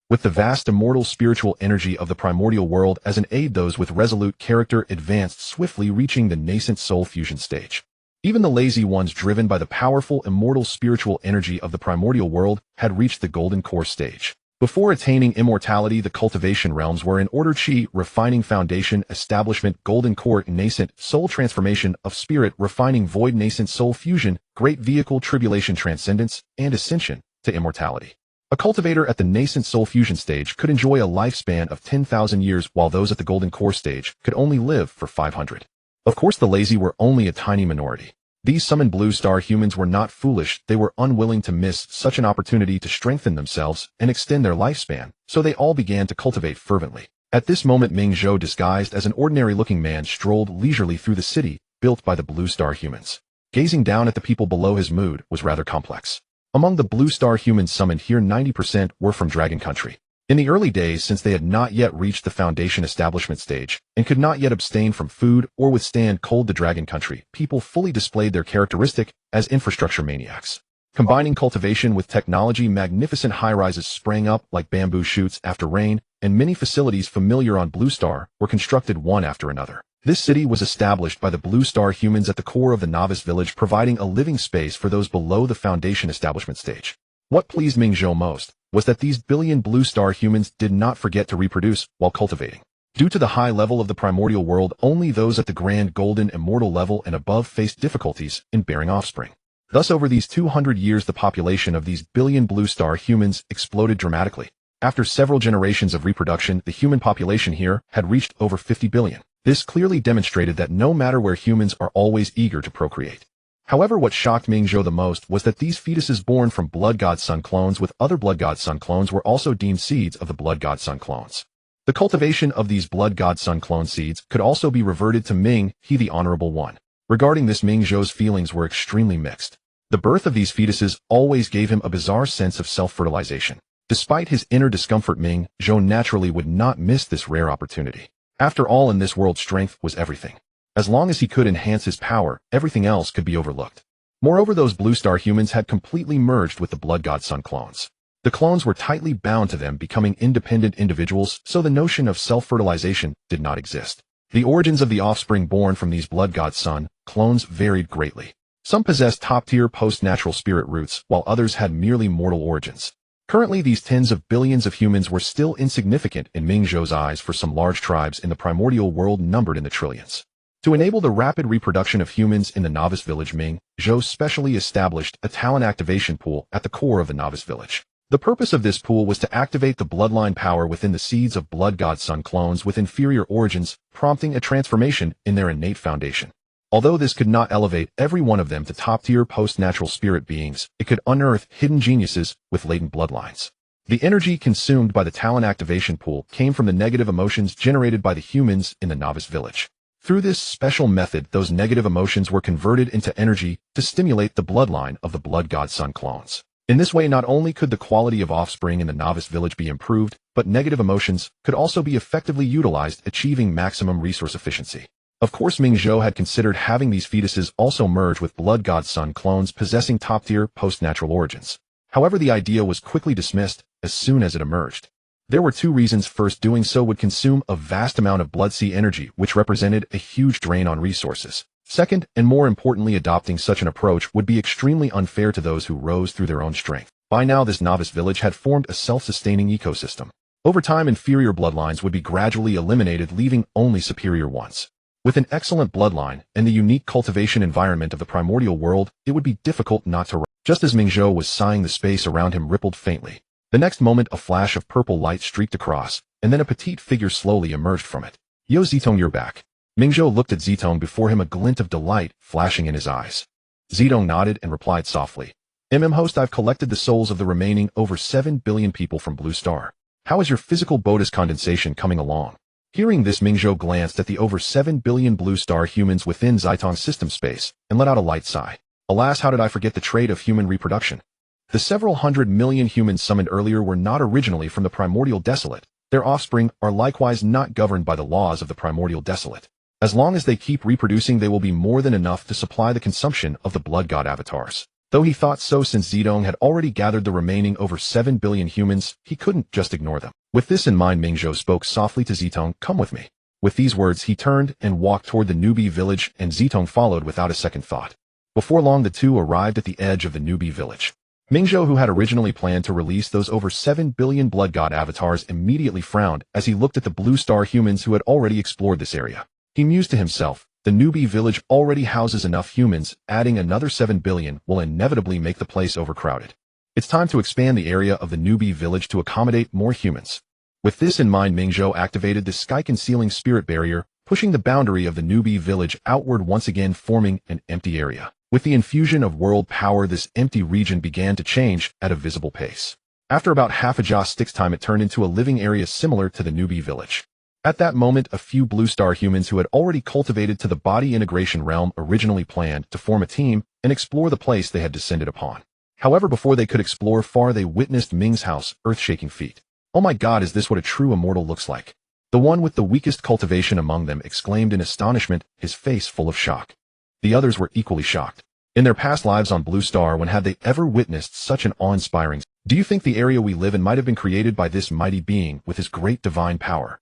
With the vast immortal spiritual energy of the primordial world as an aid, those with resolute character advanced swiftly, reaching the nascent soul fusion stage. Even the lazy ones, driven by the powerful immortal spiritual energy of the primordial world, had reached the golden core stage. Before attaining immortality, the cultivation realms were in order: chi, refining foundation, establishment, golden core, nascent, soul transformation of spirit, refining, void, nascent, soul fusion, great vehicle, tribulation, transcendence, and ascension to immortality. A cultivator at the nascent soul fusion stage could enjoy a lifespan of 10,000 years, while those at the golden core stage could only live for 500. Of course, the lazy were only a tiny minority. These summoned blue star humans were not foolish. They were unwilling to miss such an opportunity to strengthen themselves and extend their lifespan, so they all began to cultivate fervently. At this moment, Minghe, disguised as an ordinary-looking man, strolled leisurely through the city built by the blue star humans. Gazing down at the people below, his mood was rather complex. Among the blue star humans summoned here, 90% were from Dragon Country. In the early days, since they had not yet reached the foundation establishment stage and could not yet abstain from food or withstand cold, the Dragon Country people fully displayed their characteristic as infrastructure maniacs. Combining cultivation with technology, magnificent high-rises sprang up like bamboo shoots after rain, and many facilities familiar on Blue Star were constructed one after another. This city was established by the Blue Star humans at the core of the novice village, providing a living space for those below the foundation establishment stage. What pleased Minghe most was that these billion Blue Star humans did not forget to reproduce while cultivating. Due to the high level of the primordial world, only those at the grand golden immortal level and above faced difficulties in bearing offspring. Thus, over these 200 years, the population of these billion Blue Star humans exploded dramatically. After several generations of reproduction, the human population here had reached over 50 billion. This clearly demonstrated that no matter where, humans are always eager to procreate. However, what shocked Minghe the most was that these fetuses born from blood god sun clones with other blood god sun clones were also deemed seeds of the blood god sun clones. The cultivation of these blood god sun clone seeds could also be reverted to Minghe, the Honorable One. Regarding this, Minghe's feelings were extremely mixed. The birth of these fetuses always gave him a bizarre sense of self-fertilization. Despite his inner discomfort, Minghe naturally would not miss this rare opportunity. After all, in this world, strength was everything. As long as he could enhance his power, everything else could be overlooked. Moreover, those Blue Star humans had completely merged with the blood god sun clones. The clones were tightly bound to them, becoming independent individuals, so the notion of self-fertilization did not exist. The origins of the offspring born from these blood god sun clones varied greatly. Some possessed top-tier post-natural spirit roots, while others had merely mortal origins. Currently, these tens of billions of humans were still insignificant in Minghe's eyes for some large tribes in the primordial world numbered in the trillions. To enable the rapid reproduction of humans in the novice village, Minghe specially established a talent activation pool at the core of the novice village. The purpose of this pool was to activate the bloodline power within the seeds of blood god sun clones with inferior origins, prompting a transformation in their innate foundation. Although this could not elevate every one of them to top-tier post-natural spirit beings, it could unearth hidden geniuses with latent bloodlines. The energy consumed by the talent activation pool came from the negative emotions generated by the humans in the novice village. Through this special method, those negative emotions were converted into energy to stimulate the bloodline of the blood god sun clones. In this way, not only could the quality of offspring in the novice village be improved, but negative emotions could also be effectively utilized, achieving maximum resource efficiency. Of course, Minghe had considered having these fetuses also merge with blood god sun clones possessing top-tier post-natural origins. However, the idea was quickly dismissed as soon as it emerged. There were two reasons. First, doing so would consume a vast amount of blood sea energy, which represented a huge drain on resources. Second, and more importantly, adopting such an approach would be extremely unfair to those who rose through their own strength. By now, this novice village had formed a self-sustaining ecosystem. Over time, inferior bloodlines would be gradually eliminated, leaving only superior ones. With an excellent bloodline and the unique cultivation environment of the primordial world, it would be difficult not to rise. Just as Minghe was sighing, the space around him rippled faintly. The next moment, a flash of purple light streaked across, and then a petite figure slowly emerged from it. "Yo, Zitong, you're back." Minghe looked at Zitong, before him a glint of delight flashing in his eyes. Zitong nodded and replied softly, Host, I've collected the souls of the remaining over 7 billion people from Blue Star. How is your physical Bodhis condensation coming along?" Hearing this, Minghe glanced at the over 7 billion Blue Star humans within Zitong's system space and let out a light sigh. Alas, how did I forget the trait of human reproduction? The several 100 million humans summoned earlier were not originally from the primordial desolate. Their offspring are likewise not governed by the laws of the primordial desolate. As long as they keep reproducing, they will be more than enough to supply the consumption of the blood god avatars. Though he thought so, since Zitong had already gathered the remaining over 7 billion humans, he couldn't just ignore them. With this in mind, Minghe spoke softly to Zitong, "Come with me." With these words, he turned and walked toward the newbie village, and Zitong followed without a second thought. Before long, the two arrived at the edge of the newbie village. Minghe, who had originally planned to release those over 7 billion blood god avatars, immediately frowned as he looked at the Blue Star humans who had already explored this area. He mused to himself, the newbie village already houses enough humans, adding another 7 billion will inevitably make the place overcrowded. It's time to expand the area of the newbie village to accommodate more humans. With this in mind, Minghe activated the sky-concealing spirit barrier, pushing the boundary of the newbie village outward, once again forming an empty area. With the infusion of world power, this empty region began to change at a visible pace. After about half a joss-stick's time, it turned into a living area similar to the newbie village. At that moment, a few Blue Star humans who had already cultivated to the body integration realm originally planned to form a team and explore the place they had descended upon. However, before they could explore far, they witnessed Minghe's house, earth-shaking feet. "Oh my god, is this what a true immortal looks like?" The one with the weakest cultivation among them exclaimed in astonishment, his face full of shock. The others were equally shocked. In their past lives on Blue Star, when had they ever witnessed such an awe-inspiring? "Do you think the area we live in might have been created by this mighty being with his great divine power?"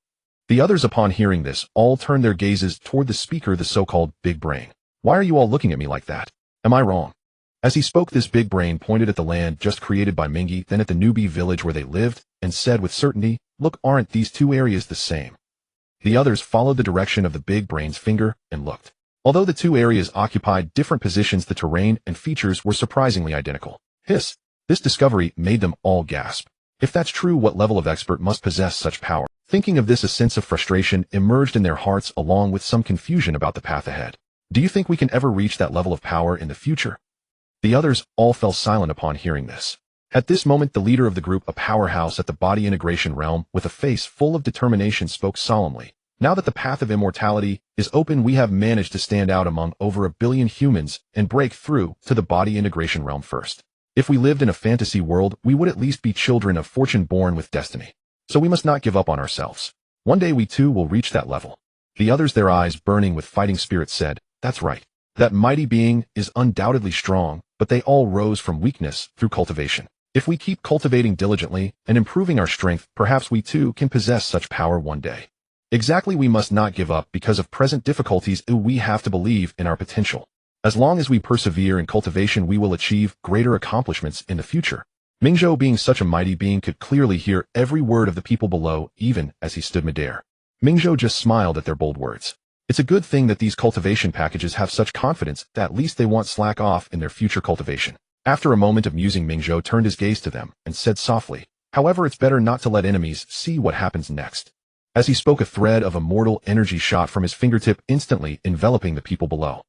The others, upon hearing this, all turned their gazes toward the speaker, the so-called big brain. Why are you all looking at me like that? Am I wrong? As he spoke, this big brain pointed at the land just created by Minghe, then at the newbie village where they lived, and said with certainty, look, aren't these two areas the same? The others followed the direction of the big brain's finger and looked. Although the two areas occupied different positions, the terrain and features were surprisingly identical. Hiss! This discovery made them all gasp. If that's true, what level of expert must possess such power? Thinking of this, a sense of frustration emerged in their hearts along with some confusion about the path ahead. Do you think we can ever reach that level of power in the future? The others all fell silent upon hearing this. At this moment, the leader of the group, a powerhouse at the body integration realm, with a face full of determination, spoke solemnly. Now that the path of immortality is open, we have managed to stand out among over 1 billion humans and break through to the body integration realm first. If we lived in a fantasy world, we would at least be children of fortune born with destiny. So we must not give up on ourselves. One day we too will reach that level. The others, their eyes burning with fighting spirit, said, that's right. That mighty being is undoubtedly strong, but they all rose from weakness through cultivation. If we keep cultivating diligently and improving our strength, perhaps we too can possess such power one day. Exactly, we must not give up because of present difficulties. We have to believe in our potential. As long as we persevere in cultivation, we will achieve greater accomplishments in the future. Minghe, being such a mighty being, could clearly hear every word of the people below, even as he stood midair. Minghe just smiled at their bold words. It's a good thing that these cultivation packages have such confidence that at least they won't slack off in their future cultivation. After a moment of musing, Minghe turned his gaze to them and said softly, however, it's better not to let enemies see what happens next. As he spoke, a thread of immortal energy shot from his fingertip, instantly enveloping the people below.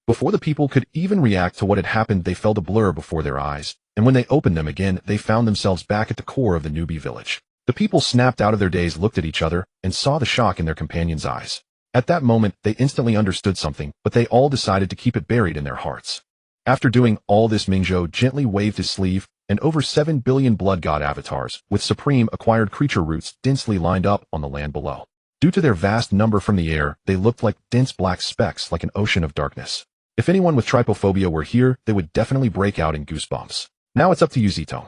Before the people could even react to what had happened, they felt a blur before their eyes, and when they opened them again, they found themselves back at the core of the newbie village. The people snapped out of their daze, looked at each other, and saw the shock in their companions' eyes. At that moment, they instantly understood something, but they all decided to keep it buried in their hearts. After doing all this, Minghe gently waved his sleeve, and over 7 billion blood god avatars, with supreme acquired creature roots, densely lined up on the land below. Due to their vast number from the air, they looked like dense black specks, like an ocean of darkness. If anyone with trypophobia were here, they would definitely break out in goosebumps. Now it's up to you, Zitong.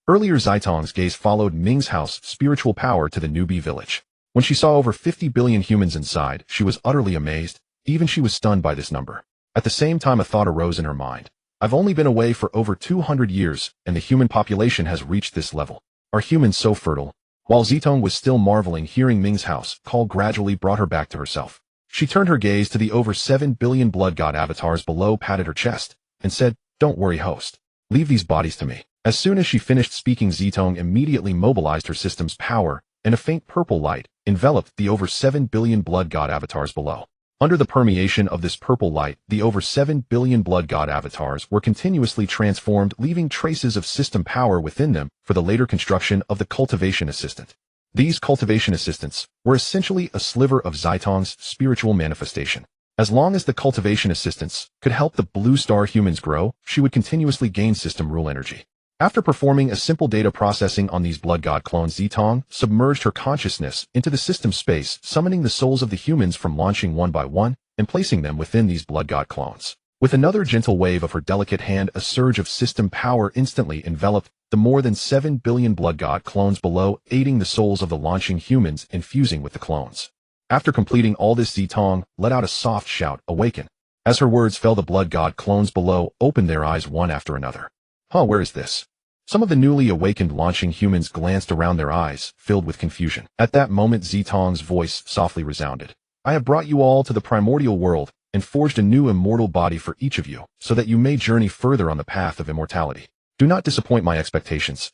Earlier, Zitong's gaze followed Ming's house spiritual power to the newbie village. When she saw over 50 billion humans inside, she was utterly amazed. Even she was stunned by this number. At the same time, a thought arose in her mind. I've only been away for over 200 years, and the human population has reached this level. Are humans so fertile? While Zitong was still marveling, hearing Ming's house call gradually brought her back to herself. She turned her gaze to the over 7 billion blood god avatars below, patted her chest, and said, don't worry, host. Leave these bodies to me. As soon as she finished speaking, Zitong immediately mobilized her system's power, and a faint purple light enveloped the over 7 billion blood god avatars below. Under the permeation of this purple light, the over 7 billion blood god avatars were continuously transformed, leaving traces of system power within them for the later construction of the cultivation assistant. These cultivation assistants were essentially a sliver of Zitong's spiritual manifestation. As long as the cultivation assistants could help the blue star humans grow, she would continuously gain system rule energy. After performing a simple data processing on these blood god clones, Zitong submerged her consciousness into the system space, summoning the souls of the humans from launching one by one and placing them within these blood god clones. With another gentle wave of her delicate hand, a surge of system power instantly enveloped the more than 7 billion blood god clones below, aiding the souls of the launching humans and fusing with the clones. After completing all this, Zitong let out a soft shout, awaken. As her words fell, the blood god clones below opened their eyes one after another. Where is this? Some of the newly awakened launching humans glanced around, their eyes filled with confusion. At that moment, Zitong's voice softly resounded. I have brought you all to the primordial world and forged a new immortal body for each of you, so that you may journey further on the path of immortality. Do not disappoint my expectations.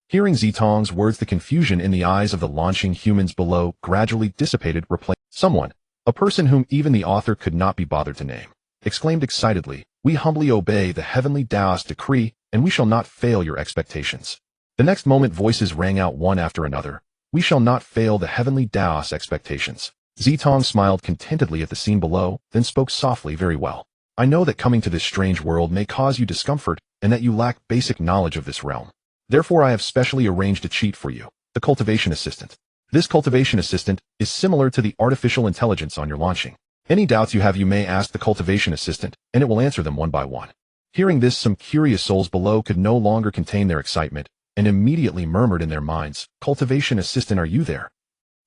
Hearing Zitong's words, the confusion in the eyes of the launching humans below gradually dissipated, replacing someone, a person whom even the author could not be bothered to name, exclaimed excitedly, we humbly obey the Heavenly Dao's decree, and we shall not fail your expectations. The next moment, voices rang out one after another. We shall not fail the Heavenly Dao's expectations. Zitong smiled contentedly at the scene below, then spoke softly, very well. I know that coming to this strange world may cause you discomfort, and that you lack basic knowledge of this realm. Therefore, I have specially arranged a cheat for you, the cultivation assistant. This cultivation assistant is similar to the artificial intelligence on your launching. Any doubts you have, you may ask the cultivation assistant, and it will answer them one by one. Hearing this, some curious souls below could no longer contain their excitement, and immediately murmured in their minds, Cultivation assistant, are you there?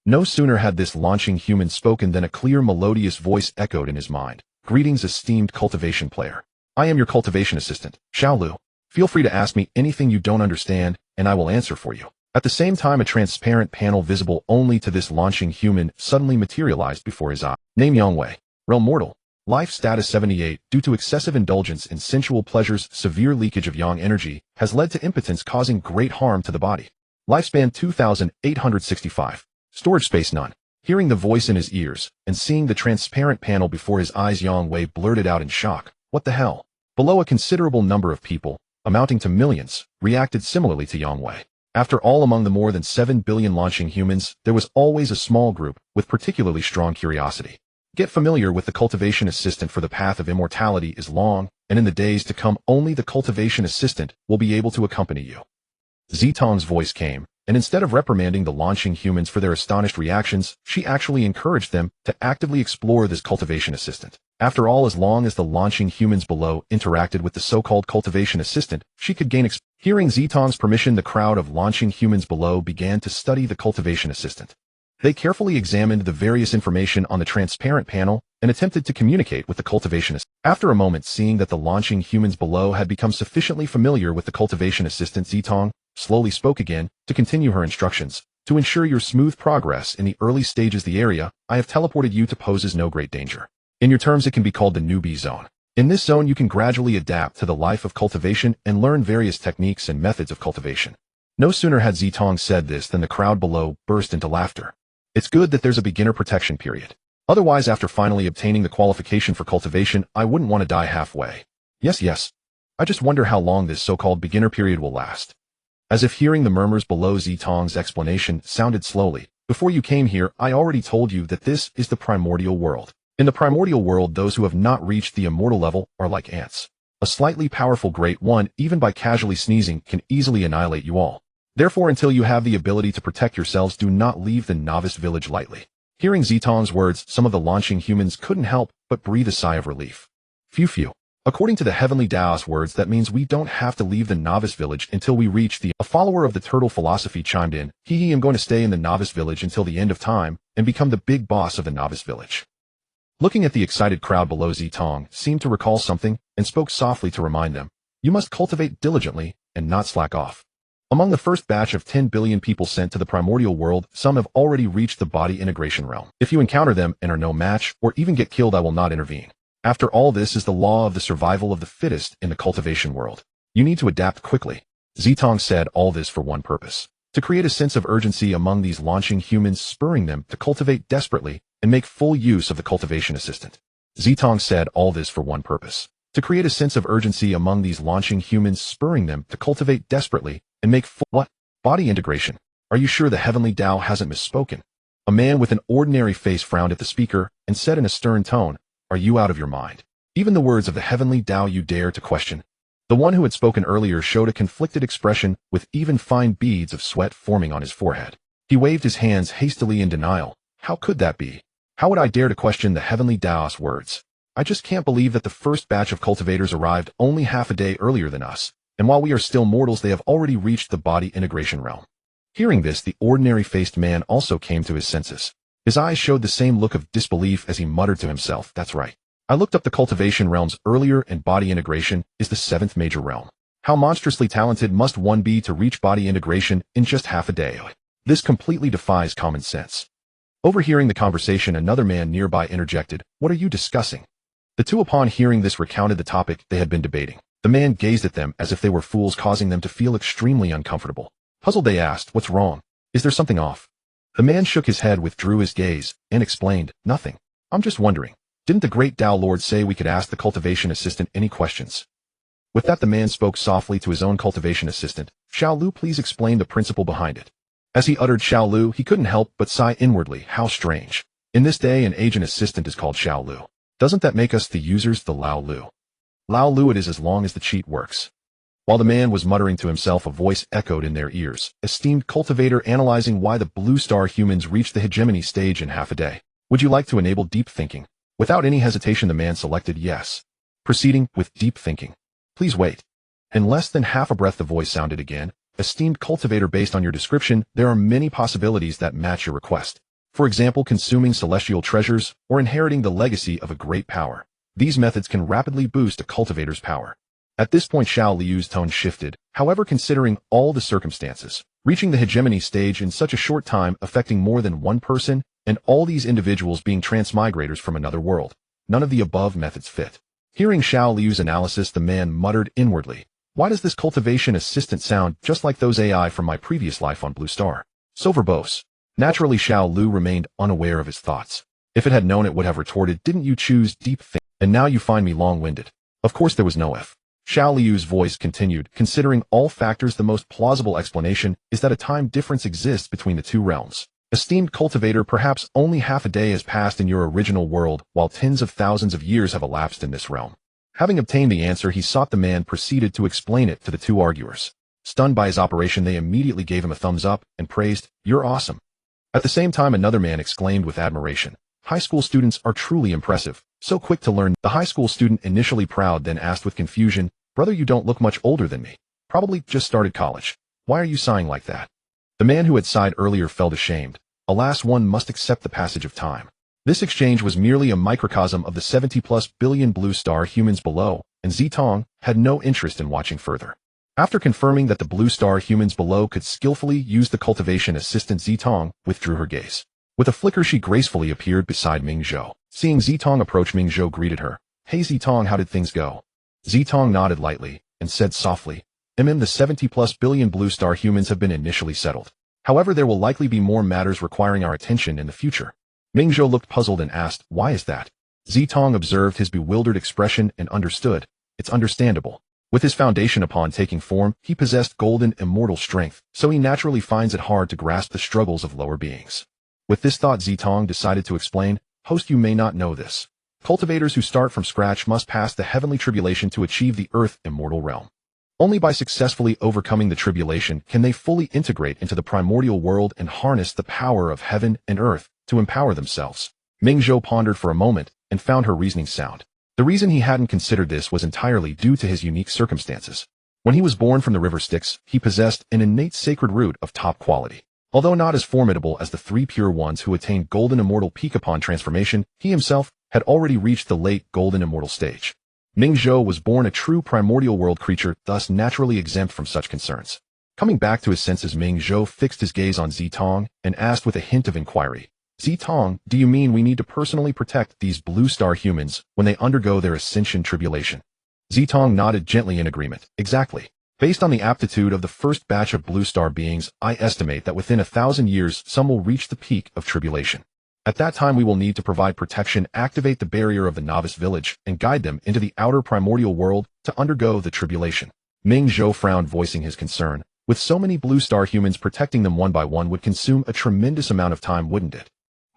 No sooner had this launching human spoken than a clear melodious voice echoed in his mind. Greetings, esteemed cultivation player. I am your cultivation assistant, Xiaolu. Feel free to ask me anything you don't understand, and I will answer for you. At the same time, a transparent panel visible only to this launching human suddenly materialized before his eye. Name Yongwei. Realm mortal. Life status 78. Due to excessive indulgence in sensual pleasures, severe leakage of yang energy has led to impotence causing great harm to the body. Lifespan 2865. Storage space none. Hearing the voice in his ears and seeing the transparent panel before his eyes, Yongwei blurted out in shock. What the hell? Below, a considerable number of people, amounting to millions, reacted similarly to Yongwei. After all, among the more than 7 billion launching humans, there was always a small group with particularly strong curiosity. Get familiar with the cultivation assistant, for the path of immortality is long, and in the days to come only the cultivation assistant will be able to accompany you. Zitong's voice came, and instead of reprimanding the launching humans for their astonished reactions, she actually encouraged them to actively explore this cultivation assistant. After all, as long as the launching humans below interacted with the so-called cultivation assistant, she could gain Hearing Zitong's permission, the crowd of launching humans below began to study the cultivation assistant. They carefully examined the various information on the transparent panel and attempted to communicate with the cultivation assistant. After a moment, seeing that the launching humans below had become sufficiently familiar with the cultivation assistant, Zitong slowly spoke again to continue her instructions. To ensure your smooth progress in the early stages, the area I have teleported you to poses no great danger. In your terms, it can be called the newbie zone. In this zone, you can gradually adapt to the life of cultivation and learn various techniques and methods of cultivation. No sooner had Zitong said this than the crowd below burst into laughter. It's good that there's a beginner protection period. Otherwise, after finally obtaining the qualification for cultivation, I wouldn't want to die halfway. Yes. I just wonder how long this so-called beginner period will last. As if hearing the murmurs below, Zitong's explanation sounded slowly. Before you came here, I already told you that this is the primordial world. In the primordial world, those who have not reached the immortal level are like ants. A slightly powerful great one, even by casually sneezing, can easily annihilate you all. Therefore, until you have the ability to protect yourselves, do not leave the novice village lightly. Hearing Zitong's words, some of the launching humans couldn't help but breathe a sigh of relief. Phew. According to the Heavenly Dao's words, that means we don't have to leave the novice village until we reach the... A follower of the turtle philosophy chimed in. I'm going to stay in the novice village until the end of time and become the big boss of the novice village. Looking at the excited crowd below, Zitong seemed to recall something and spoke softly to remind them. You must cultivate diligently and not slack off. Among the first batch of 10 billion people sent to the primordial world, some have already reached the body integration realm. If you encounter them and are no match, or even get killed, I will not intervene. After all, this is the law of the survival of the fittest in the cultivation world. You need to adapt quickly. Zitong said all this for one purpose. To create a sense of urgency among these launching humans, spurring them to cultivate desperately and make full use of the cultivation assistant. Zitong said all this for one purpose. To create a sense of urgency among these launching humans, spurring them to cultivate desperately and make full... What? Body integration? Are you sure the Heavenly Dao hasn't misspoken? A man with an ordinary face frowned at the speaker and said in a stern tone, Are you out of your mind? Even the words of the Heavenly Dao you dare to question? The one who had spoken earlier showed a conflicted expression with even fine beads of sweat forming on his forehead. He waved his hands hastily in denial. How could that be? How would I dare to question the Heavenly Dao's words? I just can't believe that the first batch of cultivators arrived only half a day earlier than us, and while we are still mortals, they have already reached the body integration realm. Hearing this, the ordinary-faced man also came to his senses. His eyes showed the same look of disbelief as he muttered to himself, That's right. I looked up the cultivation realms earlier, and body integration is the 7th major realm. How monstrously talented must one be to reach body integration in just half a day? This completely defies common sense. Overhearing the conversation, another man nearby interjected, What are you discussing? The two, upon hearing this, recounted the topic they had been debating. The man gazed at them as if they were fools, causing them to feel extremely uncomfortable. Puzzled, they asked, What's wrong? Is there something off? The man shook his head, withdrew his gaze, and explained, Nothing. I'm just wondering. Didn't the great Dao Lord say we could ask the cultivation assistant any questions? With that, the man spoke softly to his own cultivation assistant. Xiaolu, please explain the principle behind it. As he uttered Xiaolu, he couldn't help but sigh inwardly. How strange. In this day and age, an assistant is called Xiaolu. Doesn't that make us the users the Lao Lu? Lao Lu it is as long as the cheat works. While the man was muttering to himself, a voice echoed in their ears. Esteemed cultivator, analyzing why the blue star humans reached the hegemony stage in half a day. Would you like to enable deep thinking? Without any hesitation, the man selected yes. Proceeding with deep thinking. Please wait. In less than half a breath, the voice sounded again. Esteemed cultivator, based on your description, there are many possibilities that match your request. For example, consuming celestial treasures or inheriting the legacy of a great power. These methods can rapidly boost a cultivator's power. At this point, Xiao Liu's tone shifted, however, considering all the circumstances. Reaching the hegemony stage in such a short time, affecting more than one person, and all these individuals being transmigrators from another world. None of the above methods fit. Hearing Xiao Liu's analysis, the man muttered inwardly, "Why does this cultivation assistant sound just like those AI from my previous life on Blue Star?" So verbose. Naturally, Xiao Liu remained unaware of his thoughts. If it had known, it would have retorted, "Didn't you choose deep think, and now you find me long-winded?" Of course there was no if. Xiao Liu's voice continued, "Considering all factors, the most plausible explanation is that a time difference exists between the two realms. Esteemed cultivator, perhaps only half a day has passed in your original world, while tens of thousands of years have elapsed in this realm." Having obtained the answer he sought, the man proceeded to explain it to the two arguers. Stunned by his operation, they immediately gave him a thumbs up and praised, "You're awesome." At the same time, another man exclaimed with admiration, "High school students are truly impressive, so quick to learn." The high school student, initially proud, then asked with confusion, "Brother, you don't look much older than me. Probably just started college. Why are you sighing like that?" The man who had sighed earlier felt ashamed. Alas, one must accept the passage of time. This exchange was merely a microcosm of the 70+ billion Blue Star humans below, and Zitong had no interest in watching further. After confirming that the Blue Star humans below could skillfully use the cultivation assistant, Zitong withdrew her gaze. With a flicker, she gracefully appeared beside Minghe. Seeing Zitong approach, Minghe greeted her. "Hey Zitong, how did things go?" Zitong nodded lightly and said softly, "The 70+ billion Blue Star humans have been initially settled. However, there will likely be more matters requiring our attention in the future." Minghe looked puzzled and asked, "Why is that?" Zitong observed his bewildered expression and understood. "It's understandable. With his foundation upon taking form, he possessed golden immortal strength, so he naturally finds it hard to grasp the struggles of lower beings." With this thought, Zitong decided to explain, "Host, you may not know this. Cultivators who start from scratch must pass the heavenly tribulation to achieve the earth immortal realm. Only by successfully overcoming the tribulation can they fully integrate into the primordial world and harness the power of heaven and earth to empower themselves." Minghe pondered for a moment and found her reasoning sound. The reason he hadn't considered this was entirely due to his unique circumstances. When he was born from the river Styx, he possessed an innate sacred root of top quality. Although not as formidable as the three pure ones who attained golden immortal peak upon transformation, he himself had already reached the late golden immortal stage. Minghe was born a true primordial world creature, thus naturally exempt from such concerns. Coming back to his senses, Minghe fixed his gaze on Zitong and asked with a hint of inquiry, "Zitong, do you mean we need to personally protect these Blue Star humans when they undergo their ascension tribulation?" Zitong nodded gently in agreement. "Exactly. Based on the aptitude of the first batch of Blue Star beings, I estimate that within 1,000 years some will reach the peak of tribulation. At that time we will need to provide protection, activate the barrier of the novice village, and guide them into the outer primordial world to undergo the tribulation." Minghe frowned, voicing his concern. With so many Blue Star humans, protecting them one by one would consume a tremendous amount of time, wouldn't it?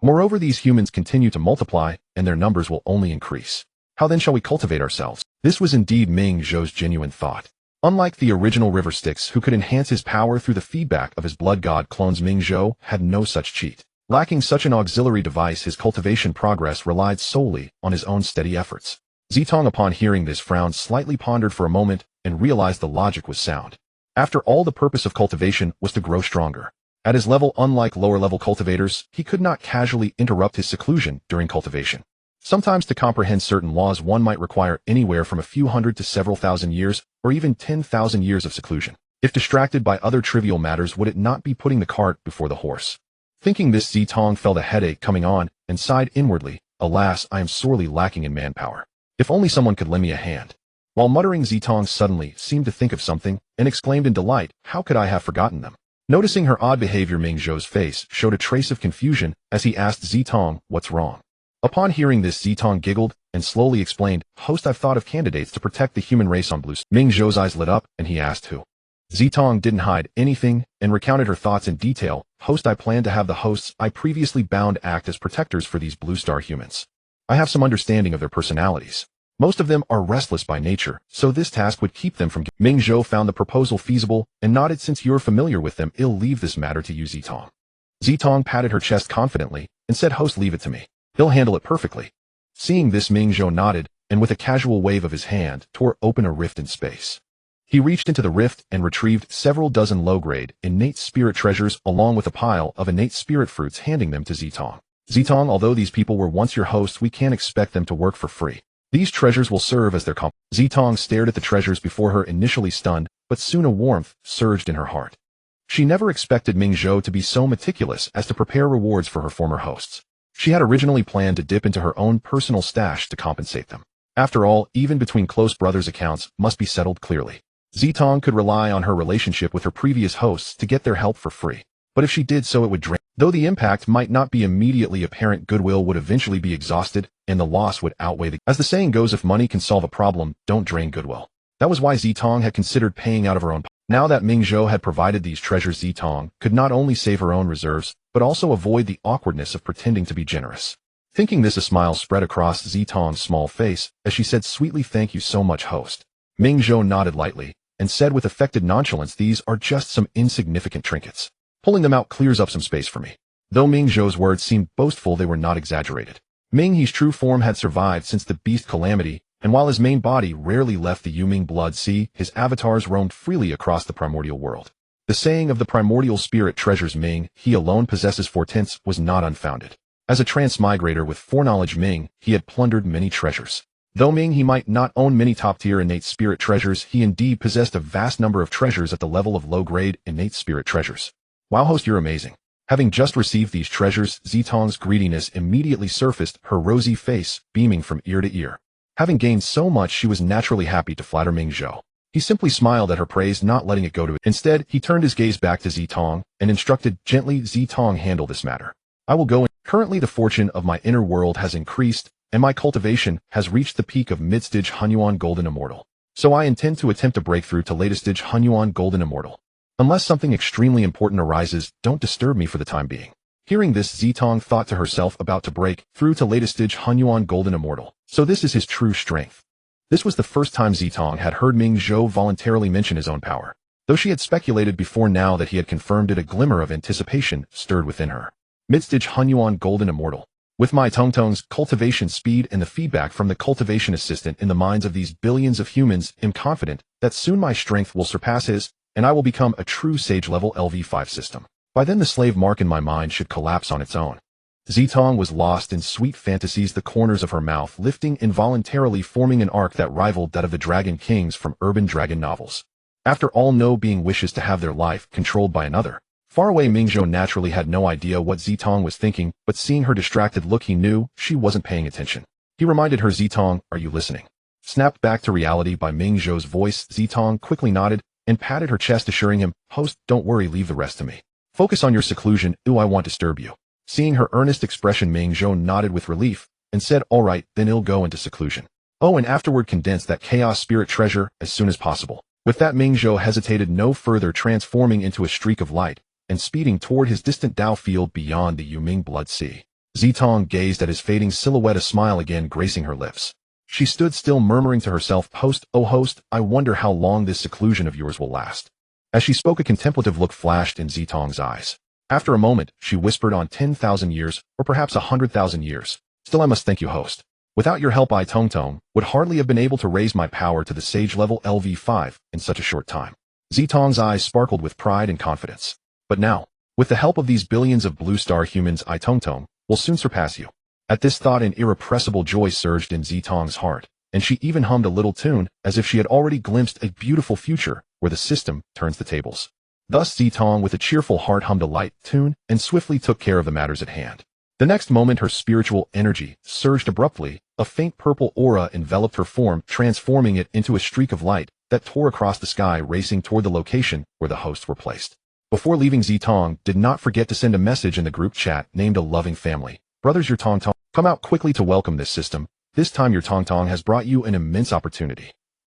Moreover, these humans continue to multiply, and their numbers will only increase. How then shall we cultivate ourselves? This was indeed Minghe's genuine thought. Unlike the original River Styx, who could enhance his power through the feedback of his blood god clones, Minghe had no such cheat. Lacking such an auxiliary device, his cultivation progress relied solely on his own steady efforts. Zitong, upon hearing this, frowned slightly, pondered for a moment, and realized the logic was sound. After all, the purpose of cultivation was to grow stronger. At his level, unlike lower-level cultivators, he could not casually interrupt his seclusion during cultivation. Sometimes to comprehend certain laws one might require anywhere from a few hundred to several thousand years, or even 10,000 years of seclusion. If distracted by other trivial matters, would it not be putting the cart before the horse? Thinking this, Zitong felt a headache coming on, and sighed inwardly, "Alas, I am sorely lacking in manpower. If only someone could lend me a hand." While muttering, Zitong suddenly seemed to think of something, and exclaimed in delight, "How could I have forgotten them?" Noticing her odd behavior, Minghe's face showed a trace of confusion as he asked Zitong, "What's wrong?" Upon hearing this, Zitong giggled and slowly explained, "Host, I've thought of candidates to protect the human race on Blue Star." Minghe's eyes lit up, and he asked who. Zitong didn't hide anything and recounted her thoughts in detail. "Host, I plan to have the hosts I previously bound act as protectors for these Blue Star humans. I have some understanding of their personalities. Most of them are restless by nature, so this task would keep them from..." Minghe found the proposal feasible and nodded. "Since you're familiar with them, I'll leave this matter to you, Zitong." Zitong patted her chest confidently and said, "Host, leave it to me. He'll handle it perfectly." Seeing this, Minghe nodded and with a casual wave of his hand tore open a rift in space. He reached into the rift and retrieved several dozen low-grade, innate spirit treasures along with a pile of innate spirit fruits, handing them to Zitong. Zitong, although these people were once your hosts, we can't expect them to work for free. These treasures will serve as their comp. Zitong stared at the treasures before her, initially stunned, but soon a warmth surged in her heart. She never expected Minghe to be so meticulous as to prepare rewards for her former hosts. She had originally planned to dip into her own personal stash to compensate them. After all, even between close brothers, accounts must be settled clearly. Zitong could rely on her relationship with her previous hosts to get their help for free. But if she did so, it would drain. Though the impact might not be immediately apparent, goodwill would eventually be exhausted, and the loss would outweigh the... As the saying goes, if money can solve a problem, don't drain goodwill. That was why Zitong had considered paying out of her own. Now that Minghe had provided these treasures, Zitong could not only save her own reserves, but also avoid the awkwardness of pretending to be generous. Thinking this, a smile spread across Zitong's small face as she said sweetly, "Thank you so much, host." Minghe nodded lightly and said with affected nonchalance, "These are just some insignificant trinkets. Pulling them out clears up some space for me." Though Minghe's words seemed boastful, they were not exaggerated. Minghe's true form had survived since the beast calamity, and while his main body rarely left the Yuming blood sea, his avatars roamed freely across the primordial world. The saying of the primordial spirit treasures Minghe, he alone possesses 4/10, was not unfounded. As a transmigrator with foreknowledge, Minghe, he had plundered many treasures. Though Minghe might not own many top-tier innate spirit treasures, he indeed possessed a vast number of treasures at the level of low-grade innate spirit treasures. "Wow, host, you're amazing." Having just received these treasures, Zitong's greediness immediately surfaced, her rosy face beaming from ear to ear. Having gained so much, she was naturally happy to flatter Minghe. He simply smiled at her praise, not letting it go to it. Instead, he turned his gaze back to Zitong and instructed gently, "Zitong, handle this matter. I will go in. Currently the fortune of my inner world has increased, and my cultivation has reached the peak of mid-stage Hunyuan Golden Immortal. So I intend to attempt a breakthrough to latest stage Hunyuan Golden Immortal. Unless something extremely important arises, don't disturb me for the time being." Hearing this, Zitong thought to herself, about to break through to latest stage Hunyuan Golden Immortal. So this is his true strength. This was the first time Zitong had heard Minghe voluntarily mention his own power. Though she had speculated before, now that he had confirmed it, a glimmer of anticipation stirred within her. Mid-stage Hunyuan Golden Immortal. With my Tongtong's cultivation speed and the feedback from the cultivation assistant in the minds of these billions of humans, I'm confident that soon my strength will surpass his, and I will become a true sage-level LV5 system. By then the slave mark in my mind should collapse on its own. Zitong was lost in sweet fantasies, the corners of her mouth lifting involuntarily, forming an arc that rivaled that of the Dragon Kings from urban dragon novels. After all, no being wishes to have their life controlled by another. Far away, Minghe naturally had no idea what Zitong was thinking, but seeing her distracted look, he knew she wasn't paying attention. He reminded her, "Zitong, are you listening?" Snapped back to reality by Minghe's voice, Zitong quickly nodded and patted her chest, assuring him, "Host, don't worry, leave the rest to me. Focus on your seclusion. Ooh, I won't disturb you." Seeing her earnest expression, Minghe nodded with relief and said, "All right, then I'll go into seclusion. Oh, and afterward condense that chaos spirit treasure as soon as possible." With that, Minghe hesitated no further, transforming into a streak of light and speeding toward his distant Dao field beyond the Yuming blood sea. Zitong gazed at his fading silhouette, a smile again gracing her lips. She stood still, murmuring to herself, "Host, oh host, I wonder how long this seclusion of yours will last." As she spoke, a contemplative look flashed in Zitong's eyes. After a moment, she whispered, "On 10,000 years, or perhaps 100,000 years. Still, I must thank you, host. Without your help, I Tongtong would hardly have been able to raise my power to the sage level LV5 in such a short time." Zitong's eyes sparkled with pride and confidence. "But now, with the help of these billions of blue star humans, I Tongtong will soon surpass you." At this thought, an irrepressible joy surged in Zitong's heart, and she even hummed a little tune as if she had already glimpsed a beautiful future where the system turns the tables. Thus Zitong, with a cheerful heart, hummed a light tune and swiftly took care of the matters at hand. The next moment, her spiritual energy surged abruptly. A faint purple aura enveloped her form, transforming it into a streak of light that tore across the sky, racing toward the location where the hosts were placed. Before leaving, Zitong did not forget to send a message in the group chat named A Loving Family. "Brothers, your Tongtong come out quickly to welcome this system. This time your Tongtong has brought you an immense opportunity."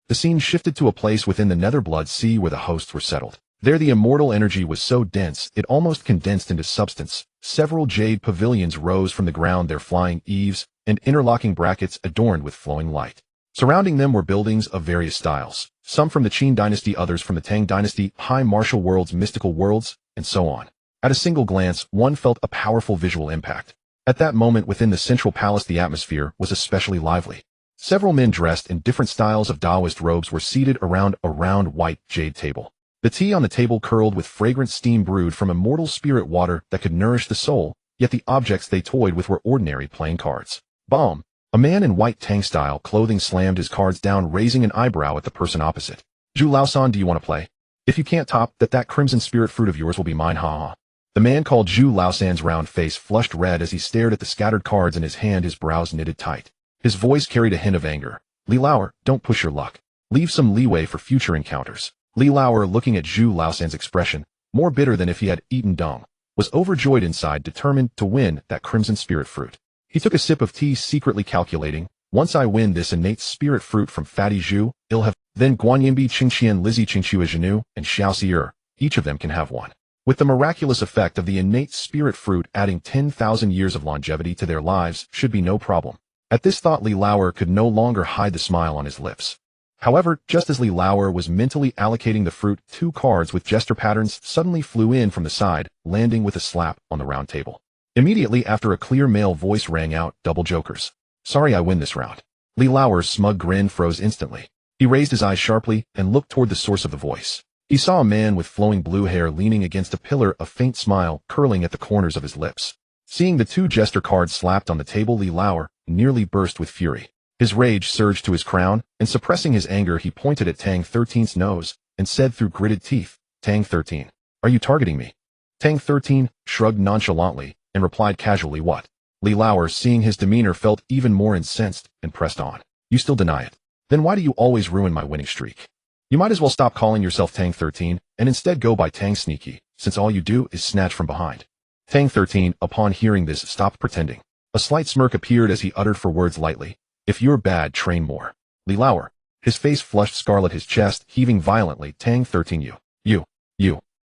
The scene shifted to a place within the Nether Blood Sea where the hosts were settled. There the immortal energy was so dense it almost condensed into substance. Several jade pavilions rose from the ground, their flying eaves and interlocking brackets adorned with flowing light. Surrounding them were buildings of various styles, some from the Qin dynasty, others from the Tang dynasty, high martial worlds, mystical worlds, and so on. At a single glance, one felt a powerful visual impact. At that moment, within the central palace, the atmosphere was especially lively. Several men dressed in different styles of Taoist robes were seated around a round white jade table. The tea on the table curled with fragrant steam brewed from immortal spirit water that could nourish the soul, yet the objects they toyed with were ordinary playing cards. Bomb! A man in white Tang-style clothing slammed his cards down, raising an eyebrow at the person opposite. Zhu Laosan, do you want to play? If you can't top that crimson spirit fruit of yours will be mine, ha. The man called Zhu Laosan's round face flushed red as he stared at the scattered cards in his hand, his brows knitted tight. His voice carried a hint of anger. Li Lauer, don't push your luck. Leave some leeway for future encounters. Li Lauer, looking at Zhu Laosan's expression, more bitter than if he had eaten dung, was overjoyed inside, determined to win that crimson spirit fruit. He took a sip of tea, secretly calculating, once I win this innate spirit fruit from Fatty Zhu, it'll have, then Guanyinbi, Qingxian, Lizzie Qingxue Zhenu, and Xiao Xier, each of them can have one. With the miraculous effect of the innate spirit fruit adding 10,000 years of longevity to their lives should be no problem. At this thought, Li Lauer could no longer hide the smile on his lips. However, just as Li Lauer was mentally allocating the fruit, 2 cards with gesture patterns suddenly flew in from the side, landing with a slap on the round table. Immediately after, a clear male voice rang out, double jokers. Sorry, I win this round. Li Lauer's smug grin froze instantly. He raised his eyes sharply and looked toward the source of the voice. He saw a man with flowing blue hair leaning against a pillar, a faint smile curling at the corners of his lips. Seeing the 2 gesture cards slapped on the table, Li Lauer nearly burst with fury. His rage surged to his crown, and suppressing his anger, he pointed at Tang 13's nose and said through gritted teeth, Tang 13, are you targeting me? Tang 13 shrugged nonchalantly and replied casually, what? Li Lauer, seeing his demeanor, felt even more incensed and pressed on. You still deny it? Then why do you always ruin my winning streak? You might as well stop calling yourself Tang 13 and instead go by Tang Sneaky, since all you do is snatch from behind. Tang 13, upon hearing this, stopped pretending. A slight smirk appeared as he uttered 4 words lightly. If you're bad, train more. Li Lauer, his face flushed scarlet, his chest heaving violently. Tang 13, you.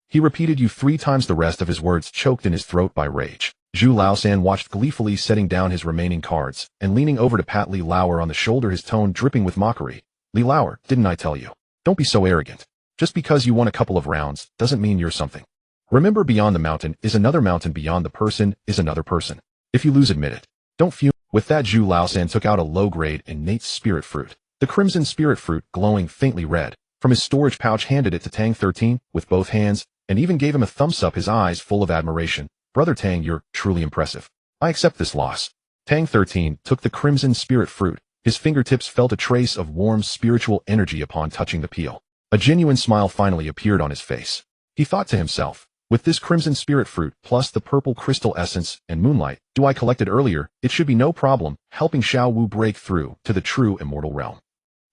He repeated you 3 times, the rest of his words choked in his throat by rage. Zhu Laosan watched gleefully, setting down his remaining cards and leaning over to pat Li Lauer on the shoulder, his tone dripping with mockery. Li Lauer, didn't I tell you? Don't be so arrogant. Just because you won a couple of rounds doesn't mean you're something. Remember, beyond the mountain is another mountain, beyond the person is another person. If you lose, admit it. Don't fume. With that, Zhu Laosan took out a low-grade innate spirit fruit, the crimson spirit fruit glowing faintly red, from his storage pouch, handed it to Tang 13 with both hands, and even gave him a thumbs up, his eyes full of admiration. Brother Tang, you're truly impressive. I accept this loss. Tang 13 took the crimson spirit fruit. His fingertips felt a trace of warm spiritual energy upon touching the peel. A genuine smile finally appeared on his face. He thought to himself, with this crimson spirit fruit, plus the purple crystal essence and moonlight I collected earlier, it should be no problem helping Xiao Wu break through to the true immortal realm.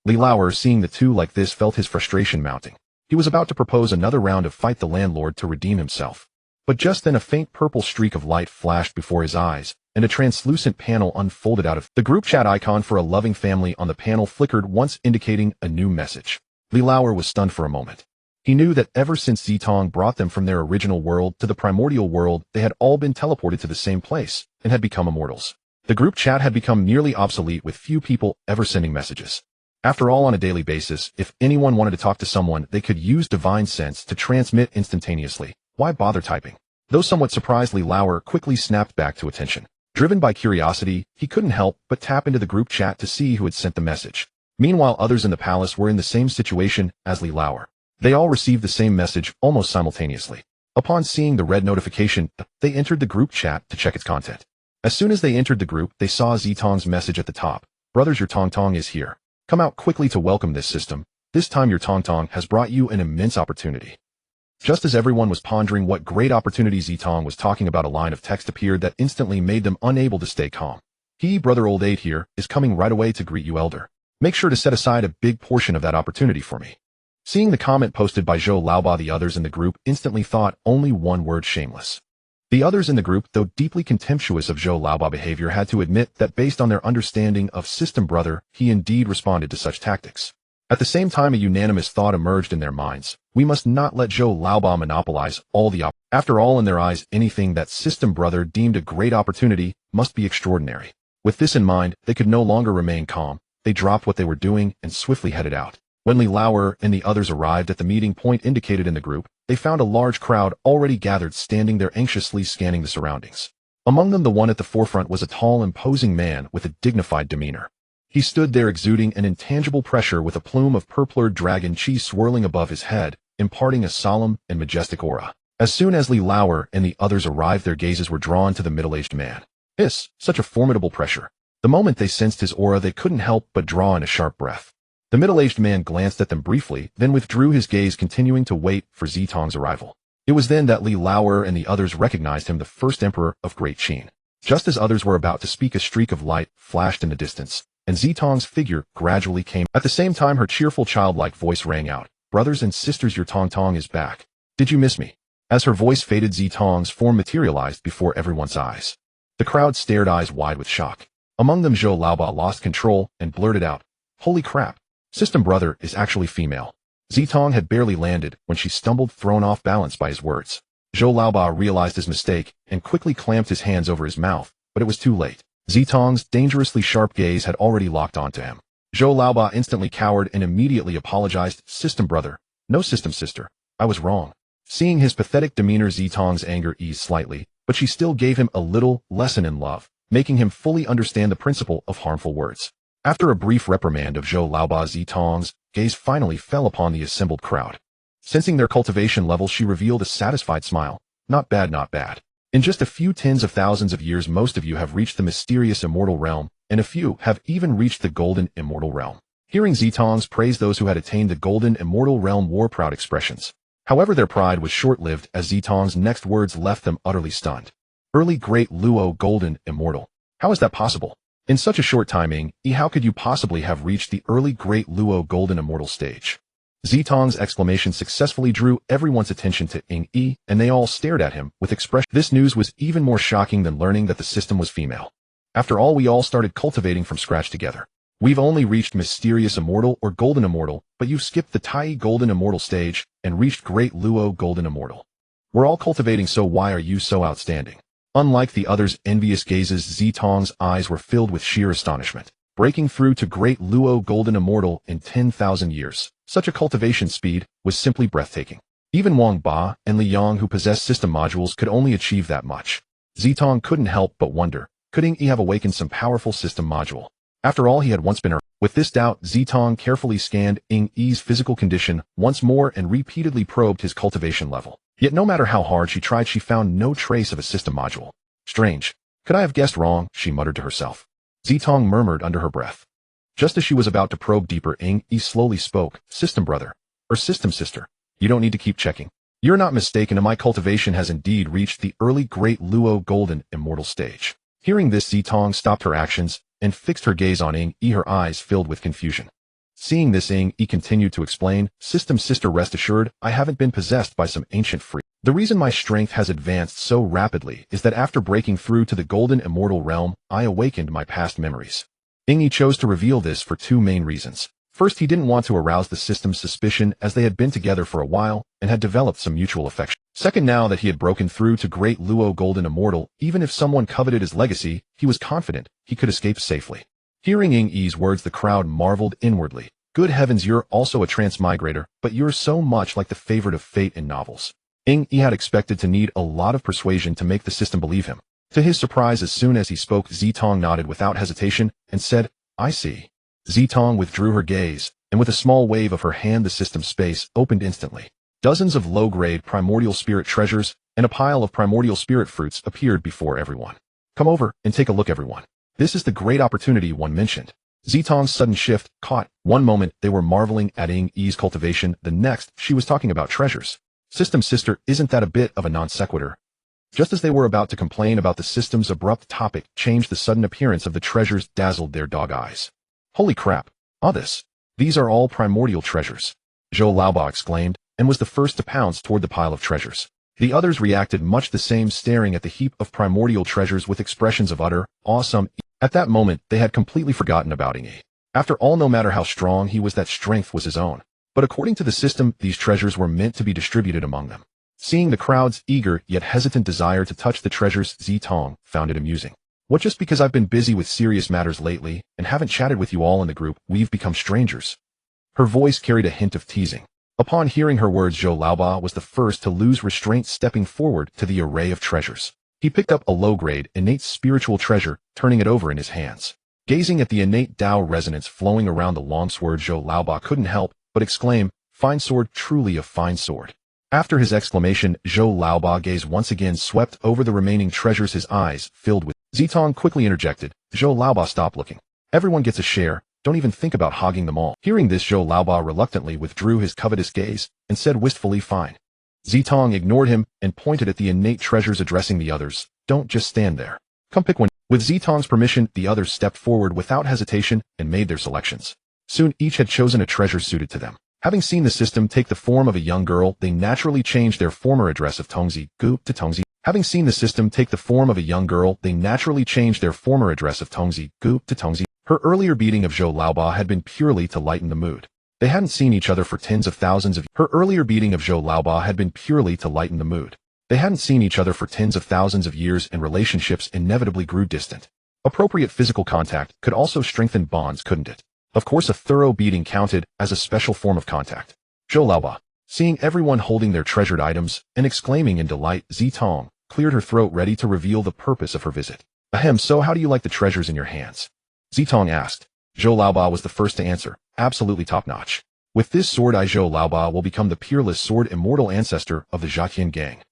Li Lauer, seeing the 2 like this, felt his frustration mounting. He was about to propose another round of Fight the Landlord to redeem himself. But just then a faint purple streak of light flashed before his eyes, and a translucent panel unfolded out of the group chat. Icon for a loving family on the panel flickered once, indicating a new message. Li Lauer was stunned for a moment. He knew that ever since Zitong brought them from their original world to the primordial world, they had all been teleported to the same place and had become immortals. The group chat had become nearly obsolete, with few people ever sending messages. After all, on a daily basis, if anyone wanted to talk to someone, they could use divine sense to transmit instantaneously. Why bother typing? Though somewhat surprised, Li Lauer quickly snapped back to attention. Driven by curiosity, he couldn't help but tap into the group chat to see who had sent the message. Meanwhile, others in the palace were in the same situation as Li Lauer. They all received the same message almost simultaneously. Upon seeing the red notification, they entered the group chat to check its content. As soon as they entered the group, they saw Zitong's message at the top. Brothers, your Tong Tong is here. Come out quickly to welcome this system. This time your Tong Tong has brought you an immense opportunity. Just as everyone was pondering what great opportunity Zitong was talking about, a line of text appeared that instantly made them unable to stay calm. He, Brother Old 8 here, is coming right away to greet you, Elder. Make sure to set aside a big portion of that opportunity for me. Seeing the comment posted by Zhou Laoba, the others in the group instantly thought only one word: shameless. The others in the group, though deeply contemptuous of Zhou Laoba's behavior, had to admit that based on their understanding of System Brother, he indeed responded to such tactics. At the same time, a unanimous thought emerged in their minds. We must not let Zhou Laoba monopolize all the After all, in their eyes, anything that System Brother deemed a great opportunity must be extraordinary. With this in mind, they could no longer remain calm. They dropped what they were doing and swiftly headed out. When Li Lauer and the others arrived at the meeting point indicated in the group, they found a large crowd already gathered, standing there anxiously scanning the surroundings. Among them, the one at the forefront was a tall, imposing man with a dignified demeanor. He stood there exuding an intangible pressure with a plume of purplured dragon cheese swirling above his head, imparting a solemn and majestic aura. As soon as Li Lauer and the others arrived, their gazes were drawn to the middle-aged man. Such a formidable pressure. The moment they sensed his aura, they couldn't help but draw in a sharp breath. The middle-aged man glanced at them briefly, then withdrew his gaze, continuing to wait for Zitong's arrival. It was then that Li Lauer and the others recognized him, the first emperor of Great Qin. Just as others were about to speak, a streak of light flashed in the distance, and Zitong's figure gradually came. At the same time, her cheerful childlike voice rang out, "Brothers and sisters, your Tong Tong is back. Did you miss me?" As her voice faded, Zitong's form materialized before everyone's eyes. The crowd stared, eyes wide with shock. Among them, Zhou Laoba lost control and blurted out, "Holy crap! System brother is actually female." Zitong had barely landed when she stumbled, thrown off balance by his words. Zhou Laoba realized his mistake and quickly clamped his hands over his mouth, but it was too late. Zitong's dangerously sharp gaze had already locked onto him. Zhou Laoba instantly cowered and immediately apologized, "System brother, no system sister. I was wrong." Seeing his pathetic demeanor, Zitong's anger eased slightly, but she still gave him a little lesson in love, making him fully understand the principle of harmful words. After a brief reprimand of Zhou Laoba, Zitong's gaze finally fell upon the assembled crowd. Sensing their cultivation level, she revealed a satisfied smile. "Not bad, not bad. In just a few tens of thousands of years, most of you have reached the mysterious immortal realm, and a few have even reached the golden immortal realm." Hearing Zitong's praise those who had attained the golden immortal realm wore proud expressions. However, their pride was short-lived, as Zitong's next words left them utterly stunned. "Early Great Luo Golden Immortal. How is that possible? In such a short timing, how could you possibly have reached the early Great Luo Golden Immortal stage?" Zitong's exclamation successfully drew everyone's attention to Minghe, and they all stared at him with expression. This news was even more shocking than learning that the system was female. After all, we all started cultivating from scratch together. We've only reached mysterious immortal or golden immortal, but you've skipped the Tai golden immortal stage and reached Great Luo Golden Immortal. We're all cultivating, so why are you so outstanding? Unlike the others' envious gazes, Zitong's eyes were filled with sheer astonishment. Breaking through to Great Luo Golden Immortal in 10,000 years, such a cultivation speed was simply breathtaking. Even Wang Ba and Li Yang, who possessed system modules, could only achieve that much. Zitong couldn't help but wonder, could Minghe have awakened some powerful system module? After all, he had once been her. With this doubt, Zitong carefully scanned Minghe's physical condition once more and repeatedly probed his cultivation level. Yet no matter how hard she tried, she found no trace of a system module. "Strange. Could I have guessed wrong?" she muttered to herself. Zitong murmured under her breath. Just as she was about to probe deeper, Minghe slowly spoke, "System brother, or system sister, you don't need to keep checking. You're not mistaken, and my cultivation has indeed reached the early Great Luo Golden Immortal stage." Hearing this, Zitong stopped her actions and fixed her gaze on Minghe, her eyes filled with confusion. Seeing this, Minghe continued to explain, "System sister, rest assured, I haven't been possessed by some ancient freak. The reason my strength has advanced so rapidly is that after breaking through to the golden immortal realm, I awakened my past memories." Minghe chose to reveal this for two main reasons. First, he didn't want to arouse the system's suspicion, as they had been together for a while and had developed some mutual affection. Second, now that he had broken through to Great Luo Golden Immortal, even if someone coveted his legacy, he was confident he could escape safely. Hearing Minghe's words, the crowd marveled inwardly. "Good heavens, you're also a transmigrator, but you're so much like the favorite of fate in novels." Minghe had expected to need a lot of persuasion to make the system believe him. To his surprise, as soon as he spoke, Zitong nodded without hesitation and said, "I see." Zitong withdrew her gaze, and with a small wave of her hand, the system space opened instantly. Dozens of low-grade primordial spirit treasures and a pile of primordial spirit fruits appeared before everyone. "Come over and take a look, everyone. This is the great opportunity one mentioned." Zitong's sudden shift caught. One moment they were marveling at Minghe's cultivation, the next she was talking about treasures. "System sister, isn't that a bit of a non sequitur?" Just as they were about to complain about the system's abrupt topic change, the sudden appearance of the treasures dazzled their dog eyes. "Holy crap! These are all primordial treasures," Zhou Laoba exclaimed, and was the first to pounce toward the pile of treasures. The others reacted much the same, staring at the heap of primordial treasures with expressions of utter, awesome. At that moment, they had completely forgotten about Minghe. After all, no matter how strong he was, that strength was his own. But according to the system, these treasures were meant to be distributed among them. Seeing the crowd's eager yet hesitant desire to touch the treasures, Zitong found it amusing. "What, just because I've been busy with serious matters lately and haven't chatted with you all in the group, we've become strangers?" Her voice carried a hint of teasing. Upon hearing her words, Zhou Laoba was the first to lose restraint, stepping forward to the array of treasures. He picked up a low-grade, innate spiritual treasure, turning it over in his hands. Gazing at the innate Dao resonance flowing around the longsword, Zhou Laoba couldn't help but exclaim, "Fine sword, truly a fine sword." After his exclamation, Zhou Laoba's gaze once again swept over the remaining treasures, his eyes filled with. Zitong quickly interjected, "Zhou Laoba, stop looking. Everyone gets a share, don't even think about hogging them all." Hearing this, Zhou Laoba reluctantly withdrew his covetous gaze and said wistfully, "Fine." Zitong ignored him and pointed at the innate treasures, addressing the others, "Don't just stand there. Come pick one." With Zitong's permission, the others stepped forward without hesitation and made their selections. Soon each had chosen a treasure suited to them. Having seen the system take the form of a young girl, they naturally changed their former address of Tongzi Gu to Tongzi. Having seen the system take the form of a young girl, they naturally changed their former address of Tongzi Gu to Tongzi. Her earlier beating of Zhou Laoba had been purely to lighten the mood. They hadn't seen each other for tens of thousands of. Her earlier beating of Zhou Laoba had been purely to lighten the mood. They hadn't seen each other for tens of thousands of years, and relationships inevitably grew distant. Appropriate physical contact could also strengthen bonds, couldn't it? Of course, a thorough beating counted as a special form of contact. Zhou Laoba, seeing everyone holding their treasured items and exclaiming in delight, Zitong cleared her throat, ready to reveal the purpose of her visit. "Ahem, so how do you like the treasures in your hands?" Zitong asked. Zhou Laoba was the first to answer, "Absolutely top-notch. With this sword, Zhou Laoba will become the peerless sword immortal ancestor of the Zhaqian gang."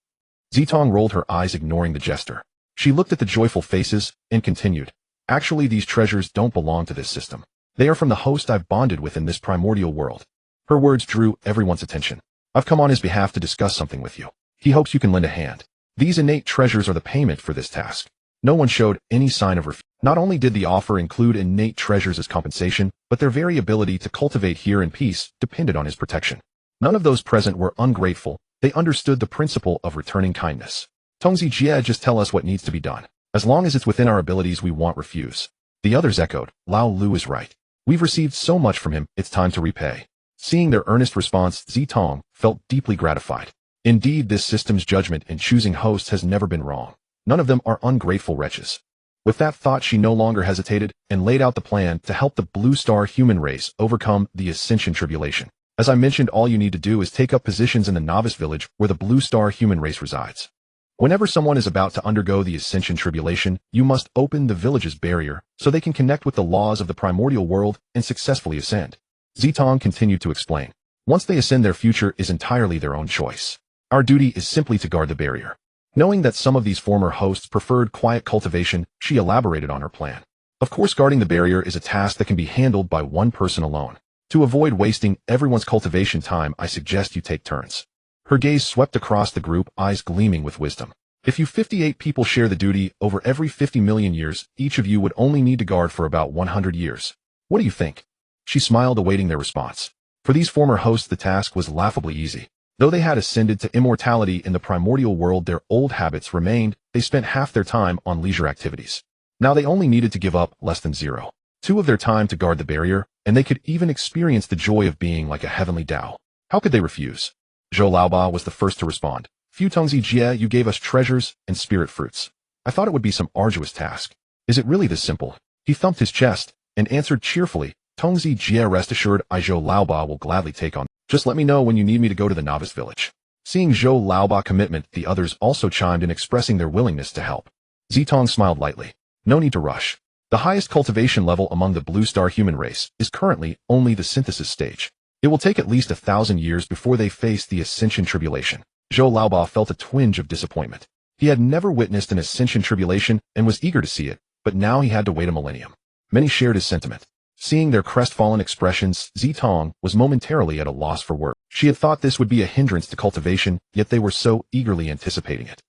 Zitong rolled her eyes, ignoring the jester. She looked at the joyful faces and continued, "Actually, these treasures don't belong to this system. They are from the host I've bonded with in this primordial world." Her words drew everyone's attention. "I've come on his behalf to discuss something with you. He hopes you can lend a hand. These innate treasures are the payment for this task." No one showed any sign of refusal. Not only did the offer include innate treasures as compensation, but their very ability to cultivate here in peace depended on his protection. None of those present were ungrateful. They understood the principle of returning kindness. "Tongzi Jie, just tell us what needs to be done. As long as it's within our abilities, we won't refuse." The others echoed, "Lao Lu is right. We've received so much from him, it's time to repay." Seeing their earnest response, Zitong felt deeply gratified. Indeed, this system's judgment in choosing hosts has never been wrong. None of them are ungrateful wretches. With that thought, she no longer hesitated and laid out the plan to help the Blue Star human race overcome the Ascension Tribulation. As I mentioned, all you need to do is take up positions in the novice village where the Blue Star human race resides. Whenever someone is about to undergo the Ascension Tribulation, you must open the village's barrier so they can connect with the laws of the primordial world and successfully ascend. Zitong continued to explain. "Once they ascend, their future is entirely their own choice. Our duty is simply to guard the barrier." Knowing that some of these former hosts preferred quiet cultivation, she elaborated on her plan. "Of course, guarding the barrier is a task that can be handled by one person alone. To avoid wasting everyone's cultivation time, I suggest you take turns." Her gaze swept across the group, eyes gleaming with wisdom. "If you 58 people share the duty over every 50 million years, each of you would only need to guard for about 100 years. What do you think?" She smiled, awaiting their response. For these former hosts, the task was laughably easy. Though they had ascended to immortality in the primordial world, their old habits remained. They spent half their time on leisure activities. Now they only needed to give up less than 0.2 of their time to guard the barrier, and they could even experience the joy of being like a Heavenly Dao. How could they refuse? Zhou Laoba was the first to respond. "Fu Tongzi Jie, you gave us treasures and spirit fruits. I thought it would be some arduous task. Is it really this simple?" He thumped his chest and answered cheerfully, "Tongzi Jie, rest assured, Zhou Laoba will gladly take on. Just let me know when you need me to go to the novice village." Seeing Zhou Laoba's commitment, the others also chimed in, expressing their willingness to help. Zitong smiled lightly. "No need to rush. The highest cultivation level among the Blue Star human race is currently only the synthesis stage. It will take at least 1,000 years before they face the Ascension Tribulation." Zhou Laoba felt a twinge of disappointment. He had never witnessed an Ascension Tribulation and was eager to see it, but now he had to wait a millennium. Many shared his sentiment. Seeing their crestfallen expressions, Zitong was momentarily at a loss for words. She had thought this would be a hindrance to cultivation, yet they were so eagerly anticipating it.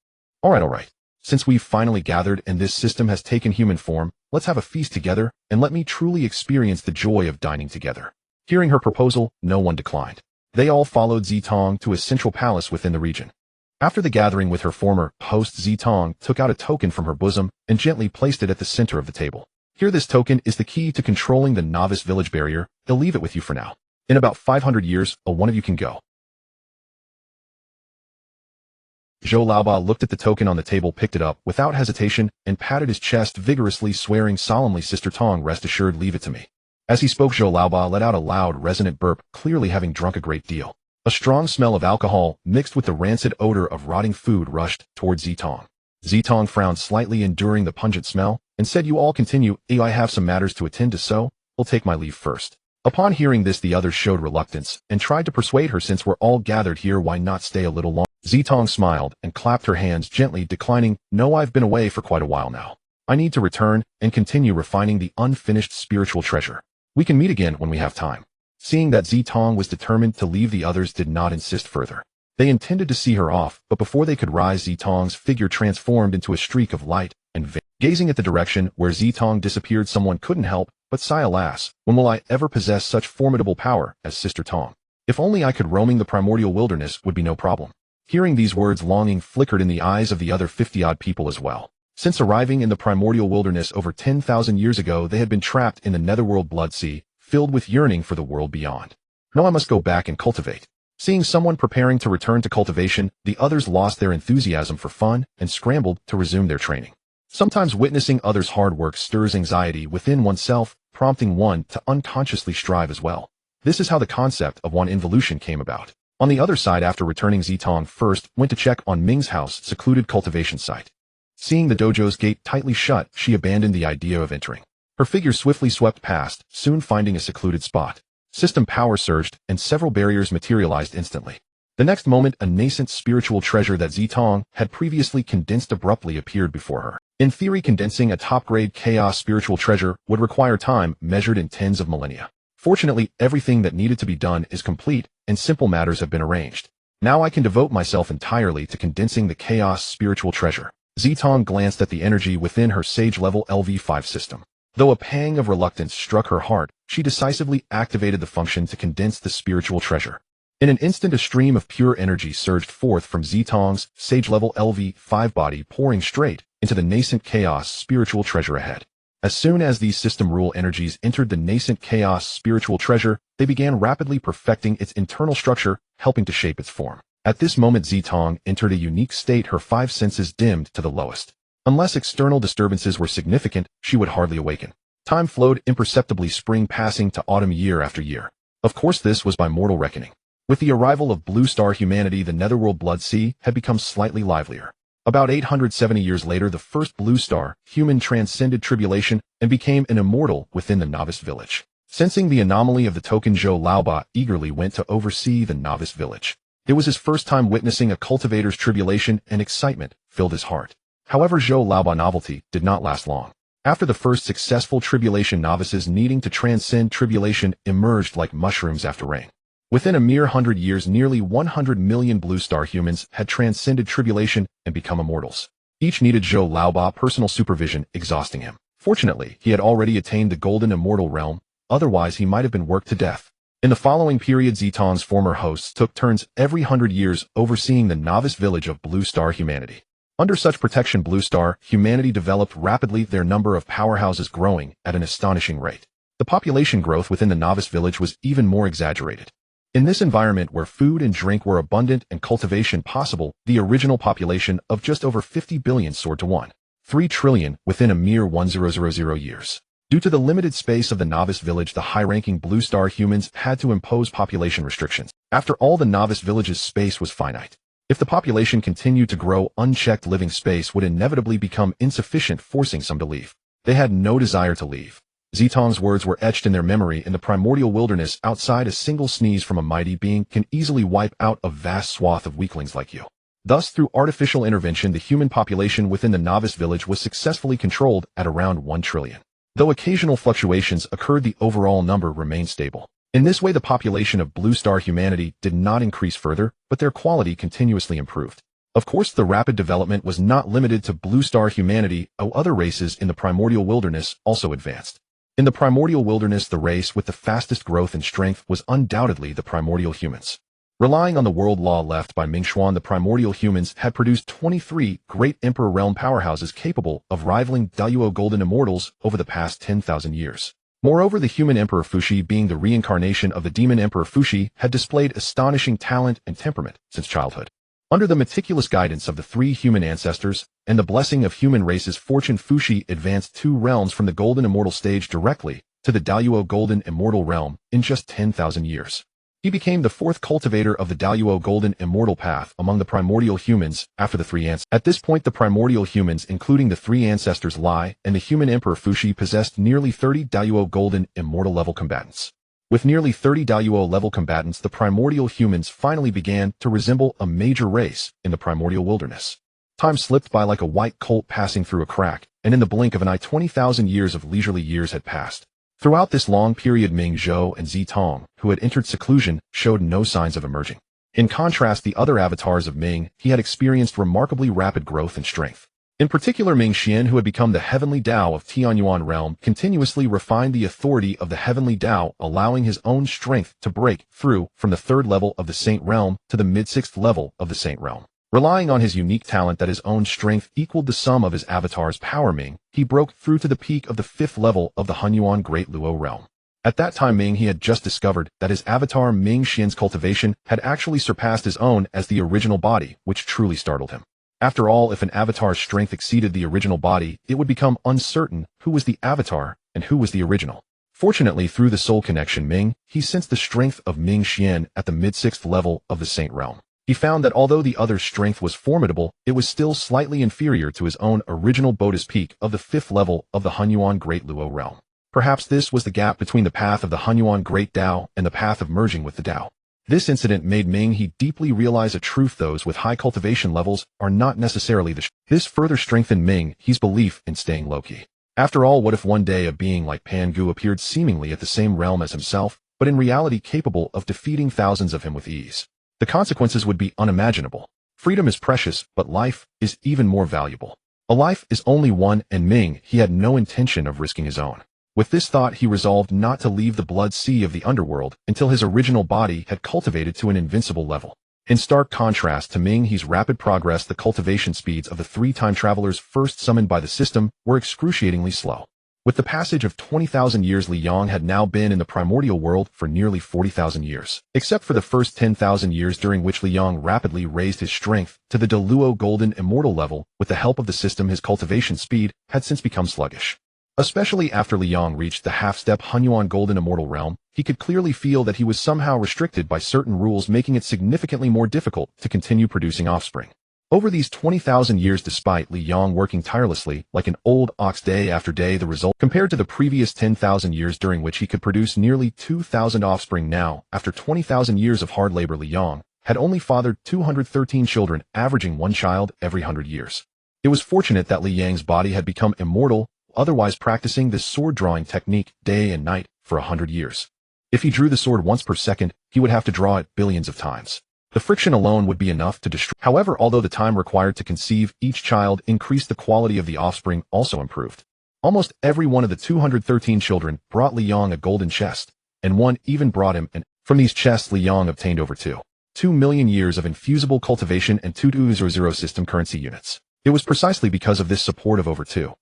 All right. Since we've finally gathered and this system has taken human form, let's have a feast together, and let me truly experience the joy of dining together." Hearing her proposal, no one declined. They all followed Zitong to a central palace within the region. After the gathering with her former host, Zitong took out a token from her bosom and gently placed it at the center of the table. "Here, this token is the key to controlling the novice village barrier. I'll leave it with you for now. In about 500 years, one of you can go." Zhou Laoba looked at the token on the table, picked it up without hesitation, and patted his chest vigorously, swearing solemnly, "Sister Tong, rest assured, leave it to me." As he spoke, Zhou Laoba let out a loud, resonant burp, clearly having drunk a great deal. A strong smell of alcohol, mixed with the rancid odor of rotting food, rushed towards Zitong. Zitong frowned slightly, enduring the pungent smell, and said, "You all continue, I have some matters to attend to, so I'll take my leave first." Upon hearing this, the others showed reluctance and tried to persuade her, "Since we're all gathered here, why not stay a little longer?" Zitong smiled and clapped her hands gently, declining, "No, I've been away for quite a while now. I need to return and continue refining the unfinished spiritual treasure. We can meet again when we have time." Seeing that Zitong was determined to leave, the others did not insist further. They intended to see her off, but before they could rise, Zitong's figure transformed into a streak of light and vanished. Gazing at the direction where Zitong disappeared, someone couldn't help but sigh, "Alas, when will I ever possess such formidable power as Sister Tong? If only I could. Roaming the primordial wilderness would be no problem." Hearing these words, longing flickered in the eyes of the other 50-odd people as well. Since arriving in the primordial wilderness over 10,000 years ago, they had been trapped in the netherworld blood sea, filled with yearning for the world beyond. "Now I must go back and cultivate." Seeing someone preparing to return to cultivation, the others lost their enthusiasm for fun and scrambled to resume their training. Sometimes witnessing others' hard work stirs anxiety within oneself, prompting one to unconsciously strive as well. This is how the concept of one involution came about. On the other side, after returning, Zitong first went to check on Ming's house, secluded cultivation site. Seeing the dojo's gate tightly shut, she abandoned the idea of entering. Her figure swiftly swept past, soon finding a secluded spot. System power surged, and several barriers materialized instantly. The next moment, a nascent spiritual treasure that Zitong had previously condensed abruptly appeared before her. In theory, condensing a top-grade chaos spiritual treasure would require time measured in tens of millennia. Fortunately, everything that needed to be done is complete, and simple matters have been arranged. Now I can devote myself entirely to condensing the chaos spiritual treasure. Zitong glanced at the energy within her sage-level LV5 system. Though a pang of reluctance struck her heart, she decisively activated the function to condense the spiritual treasure. In an instant, a stream of pure energy surged forth from Zitong's sage-level LV5 body, pouring straight into the nascent chaos spiritual treasure ahead. As soon as these system rule energies entered the nascent chaos spiritual treasure, they began rapidly perfecting its internal structure, helping to shape its form. At this moment, Zitong entered a unique state, her five senses dimmed to the lowest. Unless external disturbances were significant, she would hardly awaken. Time flowed imperceptibly, spring passing to autumn, year after year. Of course, this was by mortal reckoning. With the arrival of Blue Star humanity, the netherworld blood sea had become slightly livelier. About 870 years later, the first Blue Star human transcended tribulation and became an immortal within the novice village. Sensing the anomaly of the token, Zhou Laoba eagerly went to oversee the novice village. It was his first time witnessing a cultivator's tribulation, and excitement filled his heart. However, Zhou Laoba novelty did not last long. After the first successful tribulation, novices needing to transcend tribulation emerged like mushrooms after rain. Within a mere 100 years, nearly 100 million Blue Star humans had transcended tribulation and become immortals. Each needed Zhou Laoba personal supervision, exhausting him. Fortunately, he had already attained the golden immortal realm, otherwise he might have been worked to death. In the following period, Zitong's former hosts took turns every 100 years overseeing the novice village of Blue Star humanity. Under such protection, Blue Star humanity developed rapidly, their number of powerhouses growing at an astonishing rate. The population growth within the novice village was even more exaggerated. In this environment where food and drink were abundant and cultivation possible, the original population of just over 50 billion soared to 1.3 trillion within a mere 1000 years. Due to the limited space of the novice village, the high-ranking Blue Star humans had to impose population restrictions. After all, the novice village's space was finite. If the population continued to grow unchecked, living space would inevitably become insufficient, forcing some to leave. They had no desire to leave. Zitong's words were etched in their memory. In the primordial wilderness outside, a single sneeze from a mighty being can easily wipe out a vast swath of weaklings like you. Thus, through artificial intervention, the human population within the novice village was successfully controlled at around 1 trillion. Though occasional fluctuations occurred, the overall number remained stable. In this way, the population of Blue Star humanity did not increase further, but their quality continuously improved. Of course, the rapid development was not limited to Blue Star humanity, other races in the primordial wilderness also advanced. In the primordial wilderness, the race with the fastest growth and strength was undoubtedly the primordial humans. Relying on the world law left by Minghe, the primordial humans had produced 23 great emperor realm powerhouses capable of rivaling Daluo golden immortals over the past 10,000 years. Moreover, the human Emperor Fuxi, being the reincarnation of the demon Emperor Fuxi, had displayed astonishing talent and temperament since childhood. Under the meticulous guidance of the 3 human ancestors and the blessing of human race's fortune, Fuxi advanced 2 realms from the golden immortal stage directly to the Daluo golden immortal realm in just 10,000 years. He became the fourth cultivator of the Daoyuo Golden Immortal Path among the primordial humans after the three ancestors. At this point, the primordial humans, including the three ancestors Lai and the human Emperor Fushi, possessed nearly 30 Daoyuo Golden Immortal level combatants. With nearly 30 Daoyuo level combatants, the primordial humans finally began to resemble a major race in the primordial wilderness. Time slipped by like a white colt passing through a crack, and in the blink of an eye 20,000 years of leisurely years had passed. Throughout this long period, Minghe and Zitong, who had entered seclusion, showed no signs of emerging. In contrast, the other avatars of Ming, he had experienced remarkably rapid growth and strength. In particular, Mingxian, who had become the Heavenly Dao of Tianyuan realm, continuously refined the authority of the Heavenly Dao, allowing his own strength to break through from the third level of the Saint realm to the mid-sixth level of the Saint realm. Relying on his unique talent that his own strength equaled the sum of his avatar's power, Ming, he broke through to the peak of the fifth level of the Hunyuan Great Luo realm. At that time, Ming he had just discovered that his avatar Ming Xian's cultivation had actually surpassed his own as the original body, which truly startled him. After all, if an avatar's strength exceeded the original body, it would become uncertain who was the avatar and who was the original. Fortunately, through the soul connection Ming, he sensed the strength of Ming Xian at the mid-sixth level of the Saint realm. He found that although the other's strength was formidable, it was still slightly inferior to his own original Bodhi's peak of the fifth level of the Hunyuan Great Luo realm. Perhaps this was the gap between the path of the Hunyuan Great Dao and the path of merging with the Dao. This incident made Minghe deeply realize a truth: those with high cultivation levels are not necessarily This further strengthened Minghe's belief in staying low-key. After all, what if one day a being like Pan Gu appeared seemingly at the same realm as himself, but in reality capable of defeating thousands of him with ease? The consequences would be unimaginable. Freedom is precious, but life is even more valuable. A life is only one, and he had no intention of risking his own. With this thought, he resolved not to leave the blood sea of the underworld until his original body had cultivated to an invincible level. In stark contrast to Minghe's rapid progress, the cultivation speeds of the three time travelers first summoned by the system were excruciatingly slow. With the passage of 20,000 years, Li Yang had now been in the primordial world for nearly 40,000 years, except for the first 10,000 years, during which Li Yang rapidly raised his strength to the Daluo Golden Immortal level. With the help of the system, his cultivation speed had since become sluggish. Especially after Li Yang reached the half-step Hunyuan Golden Immortal realm, he could clearly feel that he was somehow restricted by certain rules, making it significantly more difficult to continue producing offspring. Over these 20,000 years, despite Li Yang working tirelessly like an old ox day after day, the result, compared to the previous 10,000 years during which he could produce nearly 2,000 offspring, now, after 20,000 years of hard labor, Li Yang had only fathered 213 children, averaging one child every 100 years. It was fortunate that Li Yang's body had become immortal, otherwise practicing this sword-drawing technique day and night for 100 years. If he drew the sword once per second, he would have to draw it billions of times. The friction alone would be enough to destroy. However, although the time required to conceive each child increased, the quality of the offspring also improved. Almost every one of the 213 children brought Li Yang a golden chest, and one even brought him From these chests, Li Yang obtained over 2 million years of infusible cultivation and 2200 system currency units. It was precisely because of this support of over 2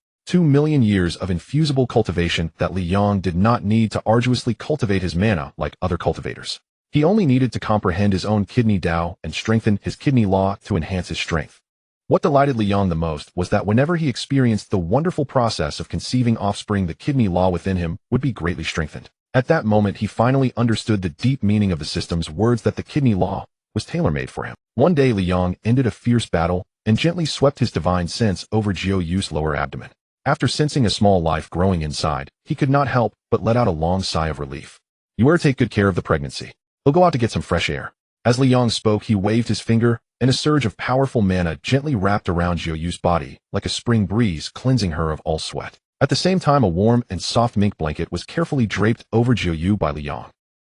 million years of infusible cultivation that Li Yang did not need to arduously cultivate his mana like other cultivators. He only needed to comprehend his own kidney Dao and strengthen his kidney law to enhance his strength. What delighted Li Yang the most was that whenever he experienced the wonderful process of conceiving offspring, the kidney law within him would be greatly strengthened. At that moment, he finally understood the deep meaning of the system's words, that the kidney law was tailor-made for him. One day, Li Yang ended a fierce battle and gently swept his divine sense over Jiu Yu's lower abdomen. After sensing a small life growing inside, he could not help but let out a long sigh of relief. "You are to take good care of the pregnancy. He'll go out to get some fresh air." As Li Yang spoke, he waved his finger, and a surge of powerful mana gently wrapped around Jiu Yu's body, like a spring breeze, cleansing her of all sweat. At the same time, a warm and soft mink blanket was carefully draped over Jiu Yu by Li Yang.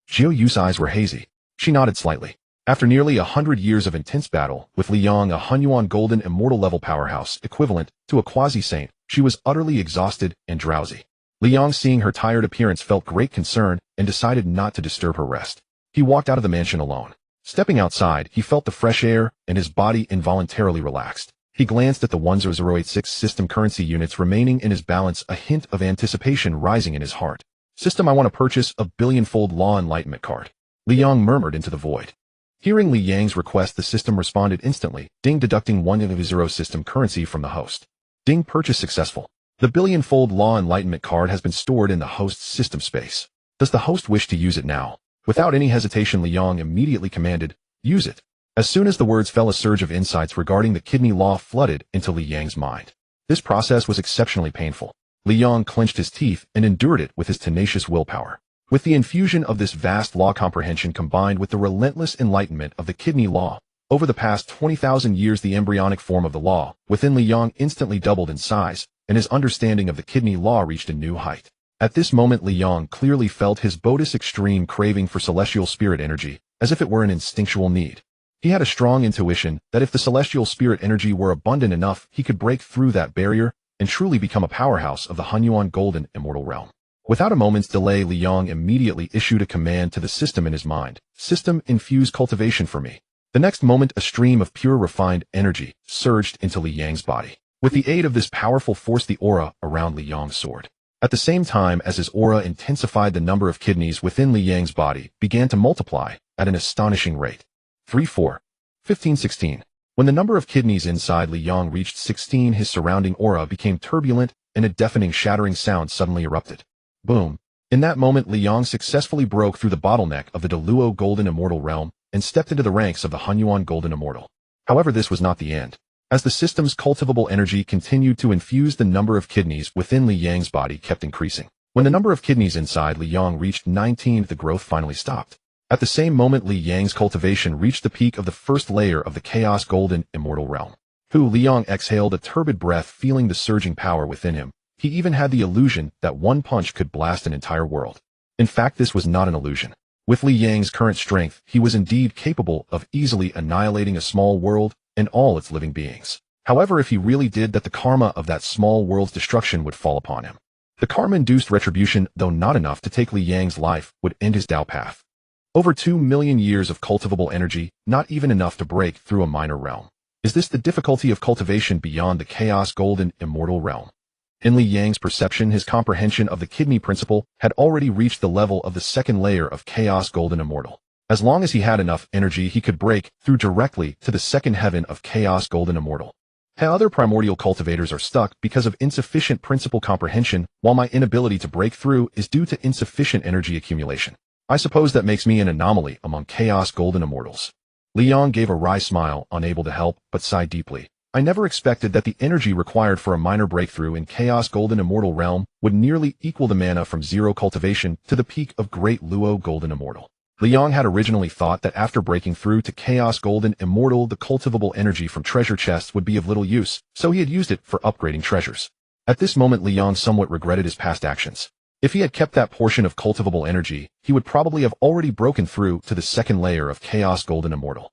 Jiu Yu's eyes were hazy. She nodded slightly. After nearly 100 years of intense battle, with Li Yang a Hunyuan Golden Immortal level powerhouse equivalent to a quasi-saint, she was utterly exhausted and drowsy. Li Yang, seeing her tired appearance, felt great concern and decided not to disturb her rest. He walked out of the mansion alone. Stepping outside, he felt the fresh air, and his body involuntarily relaxed. He glanced at the 1086 system currency units remaining in his balance, a hint of anticipation rising in his heart. "System, I want to purchase a billion-fold law enlightenment card," Li Yang murmured into the void. Hearing Li Yang's request, the system responded instantly, ding, deducting 100 system currency from the host. Ding, purchase successful. The billion-fold law enlightenment card has been stored in the host's system space. Does the host wish to use it now? Without any hesitation, Liang immediately commanded, "Use it." As soon as the words fell, a surge of insights regarding the kidney law flooded into Liang's mind. This process was exceptionally painful. Liang clenched his teeth and endured it with his tenacious willpower. With the infusion of this vast law comprehension combined with the relentless enlightenment of the kidney law, over the past 20,000 years the embryonic form of the law within Liang instantly doubled in size, and his understanding of the kidney law reached a new height. At this moment Liang clearly felt his Buddhist extreme craving for celestial spirit energy, as if it were an instinctual need. He had a strong intuition that if the celestial spirit energy were abundant enough, he could break through that barrier and truly become a powerhouse of the Hunyuan golden immortal realm. Without a moment's delay, Liang immediately issued a command to the system in his mind. "System, infuse cultivation for me." The next moment, a stream of pure refined energy surged into Liang's body. With the aid of this powerful force, the aura around Liang soared. At the same time as his aura intensified, the number of kidneys within Liang's body began to multiply at an astonishing rate. 3, 4, 15, 16. When the number of kidneys inside Liang reached 16, his surrounding aura became turbulent and a deafening shattering sound suddenly erupted. Boom. In that moment, Liang successfully broke through the bottleneck of the Deluo golden immortal realm and stepped into the ranks of the Hunyuan golden immortal. However, this was not the end. As the system's cultivable energy continued to infuse, the number of kidneys within Liang's body kept increasing. When the number of kidneys inside Liang reached 19, the growth finally stopped. At the same moment, Liang's cultivation reached the peak of the first layer of the chaos golden immortal realm. Liang exhaled a turbid breath, feeling the surging power within him. He even had the illusion that one punch could blast an entire world. In fact, this was not an illusion. With Liang's current strength, he was indeed capable of easily annihilating a small world and all its living beings. However, if he really did that, the karma of that small world's destruction would fall upon him. The karma-induced retribution, though not enough to take Liang's life, would end his Dao path. Over 2 million years of cultivable energy, not even enough to break through a minor realm. Is this the difficulty of cultivation beyond the chaos golden immortal realm? In Liang's perception, his comprehension of the kidney principle had already reached the level of the second layer of chaos golden immortal. As long as he had enough energy, he could break through directly to the second heaven of chaos golden immortal. Other primordial cultivators are stuck because of insufficient principle comprehension, while my inability to break through is due to insufficient energy accumulation. I suppose that makes me an anomaly among chaos golden immortals. Liang gave a wry smile, unable to help but sigh deeply. I never expected that the energy required for a minor breakthrough in chaos golden immortal realm would nearly equal the mana from zero cultivation to the peak of great Luo golden immortal. Liang had originally thought that after breaking through to chaos golden immortal, the cultivable energy from treasure chests would be of little use, so he had used it for upgrading treasures. At this moment, Liang somewhat regretted his past actions. If he had kept that portion of cultivable energy, he would probably have already broken through to the second layer of chaos golden immortal.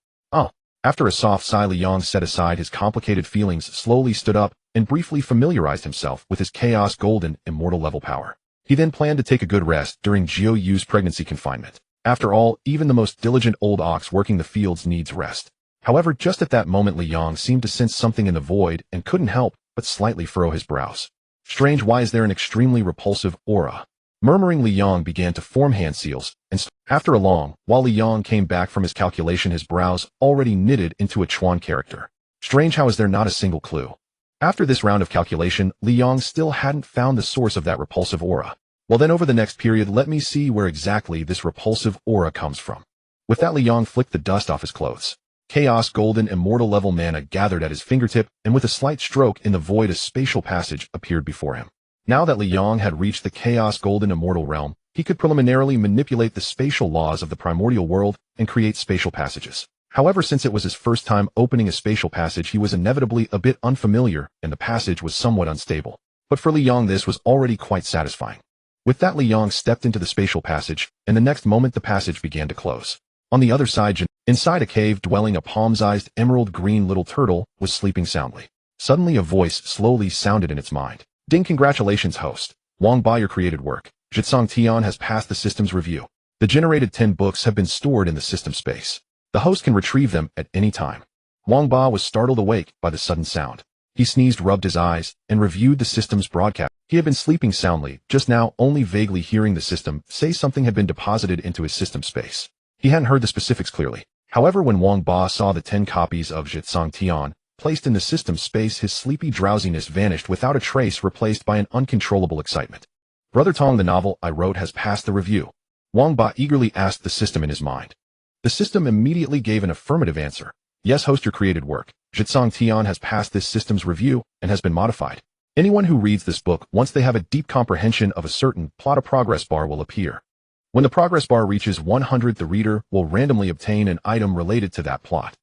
After a soft sigh, Liang set aside his complicated feelings, slowly stood up, and briefly familiarized himself with his chaos golden immortal level power. He then planned to take a good rest during Jiu Yu's pregnancy confinement. After all, even the most diligent old ox working the fields needs rest. However, just at that moment, Liang seemed to sense something in the void and couldn't help but slightly furrow his brows. Strange, why is there an extremely repulsive aura? Murmuring, Liang began to form hand seals, and after a long while Liang came back from his calculation, his brows already knitted into a Chuan character. Strange, how is there not a single clue? After this round of calculation, Liang still hadn't found the source of that repulsive aura. Well then, over the next period, let me see where exactly this repulsive aura comes from. With that, Liang flicked the dust off his clothes. Chaos golden immortal level mana gathered at his fingertip, and with a slight stroke in the void, a spatial passage appeared before him. Now that Liang had reached the chaos golden immortal realm, he could preliminarily manipulate the spatial laws of the primordial world and create spatial passages. However, since it was his first time opening a spatial passage, he was inevitably a bit unfamiliar, and the passage was somewhat unstable. But for Liang, this was already quite satisfying. With that, Liang stepped into the spatial passage, and the next moment the passage began to close. On the other side, inside a cave dwelling, a palm-sized emerald green little turtle was sleeping soundly. Suddenly a voice slowly sounded in its mind. Ding, congratulations, host. Wang Ba, your created work, Zhitsong Tian, has passed the system's review. The generated 10 books have been stored in the system space. The host can retrieve them at any time. Wang Ba was startled awake by the sudden sound. He sneezed, rubbed his eyes, and reviewed the system's broadcast. He had been sleeping soundly, just now only vaguely hearing the system say something had been deposited into his system space. He hadn't heard the specifics clearly. However, when Wang Ba saw the 10 copies of Zhitsong Tian placed in the system space, his sleepy drowsiness vanished without a trace, replaced by an uncontrollable excitement. Brother Tong, the novel I wrote has passed the review. Wang Ba eagerly asked the system in his mind. The system immediately gave an affirmative answer. Yes, host, your created work, Zhitsong Tian, has passed this system's review and has been modified. Anyone who reads this book, once they have a deep comprehension of a certain plot, a progress bar will appear. When the progress bar reaches 100, the reader will randomly obtain an item related to that plot.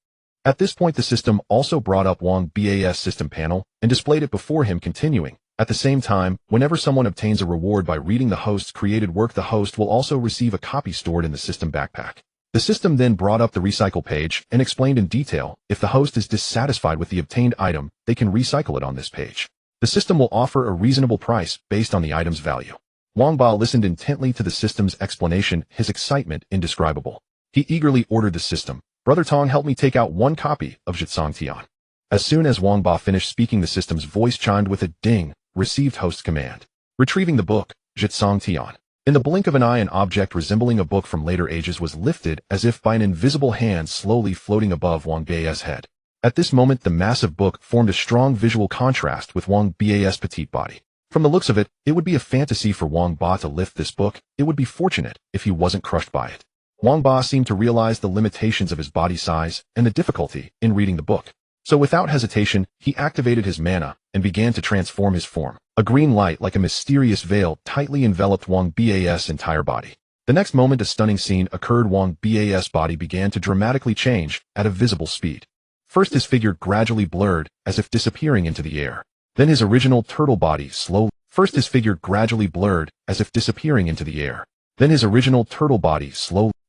At this point, the system also brought up Wang Ba's system panel and displayed it before him, continuing. At the same time, whenever someone obtains a reward by reading the host's created work, the host will also receive a copy stored in the system backpack. The system then brought up the recycle page and explained in detail, if the host is dissatisfied with the obtained item, they can recycle it on this page. The system will offer a reasonable price based on the item's value. Wang Ba listened intently to the system's explanation, his excitement indescribable. He eagerly ordered the system, "Brother Tong, help me take out 1 copy of Zhitsong Tian." As soon as Wang Ba finished speaking, the system's voice chimed with a ding, received host command. Retrieving the book, Zhitsong Tian. In the blink of an eye, an object resembling a book from later ages was lifted as if by an invisible hand, slowly floating above Wang Ba's head. At this moment, the massive book formed a strong visual contrast with Wang Ba's petite body. From the looks of it, it would be a fantasy for Wang Ba to lift this book. It would be fortunate if he wasn't crushed by it. Wang Ba seemed to realize the limitations of his body size and the difficulty in reading the book. So without hesitation, he activated his mana and began to transform his form. A green light like a mysterious veil tightly enveloped Wang Ba's entire body. The next moment, a stunning scene occurred. Wang Ba's body began to dramatically change at a visible speed. First, his figure gradually blurred, as if disappearing into the air. Then his original turtle body slowly.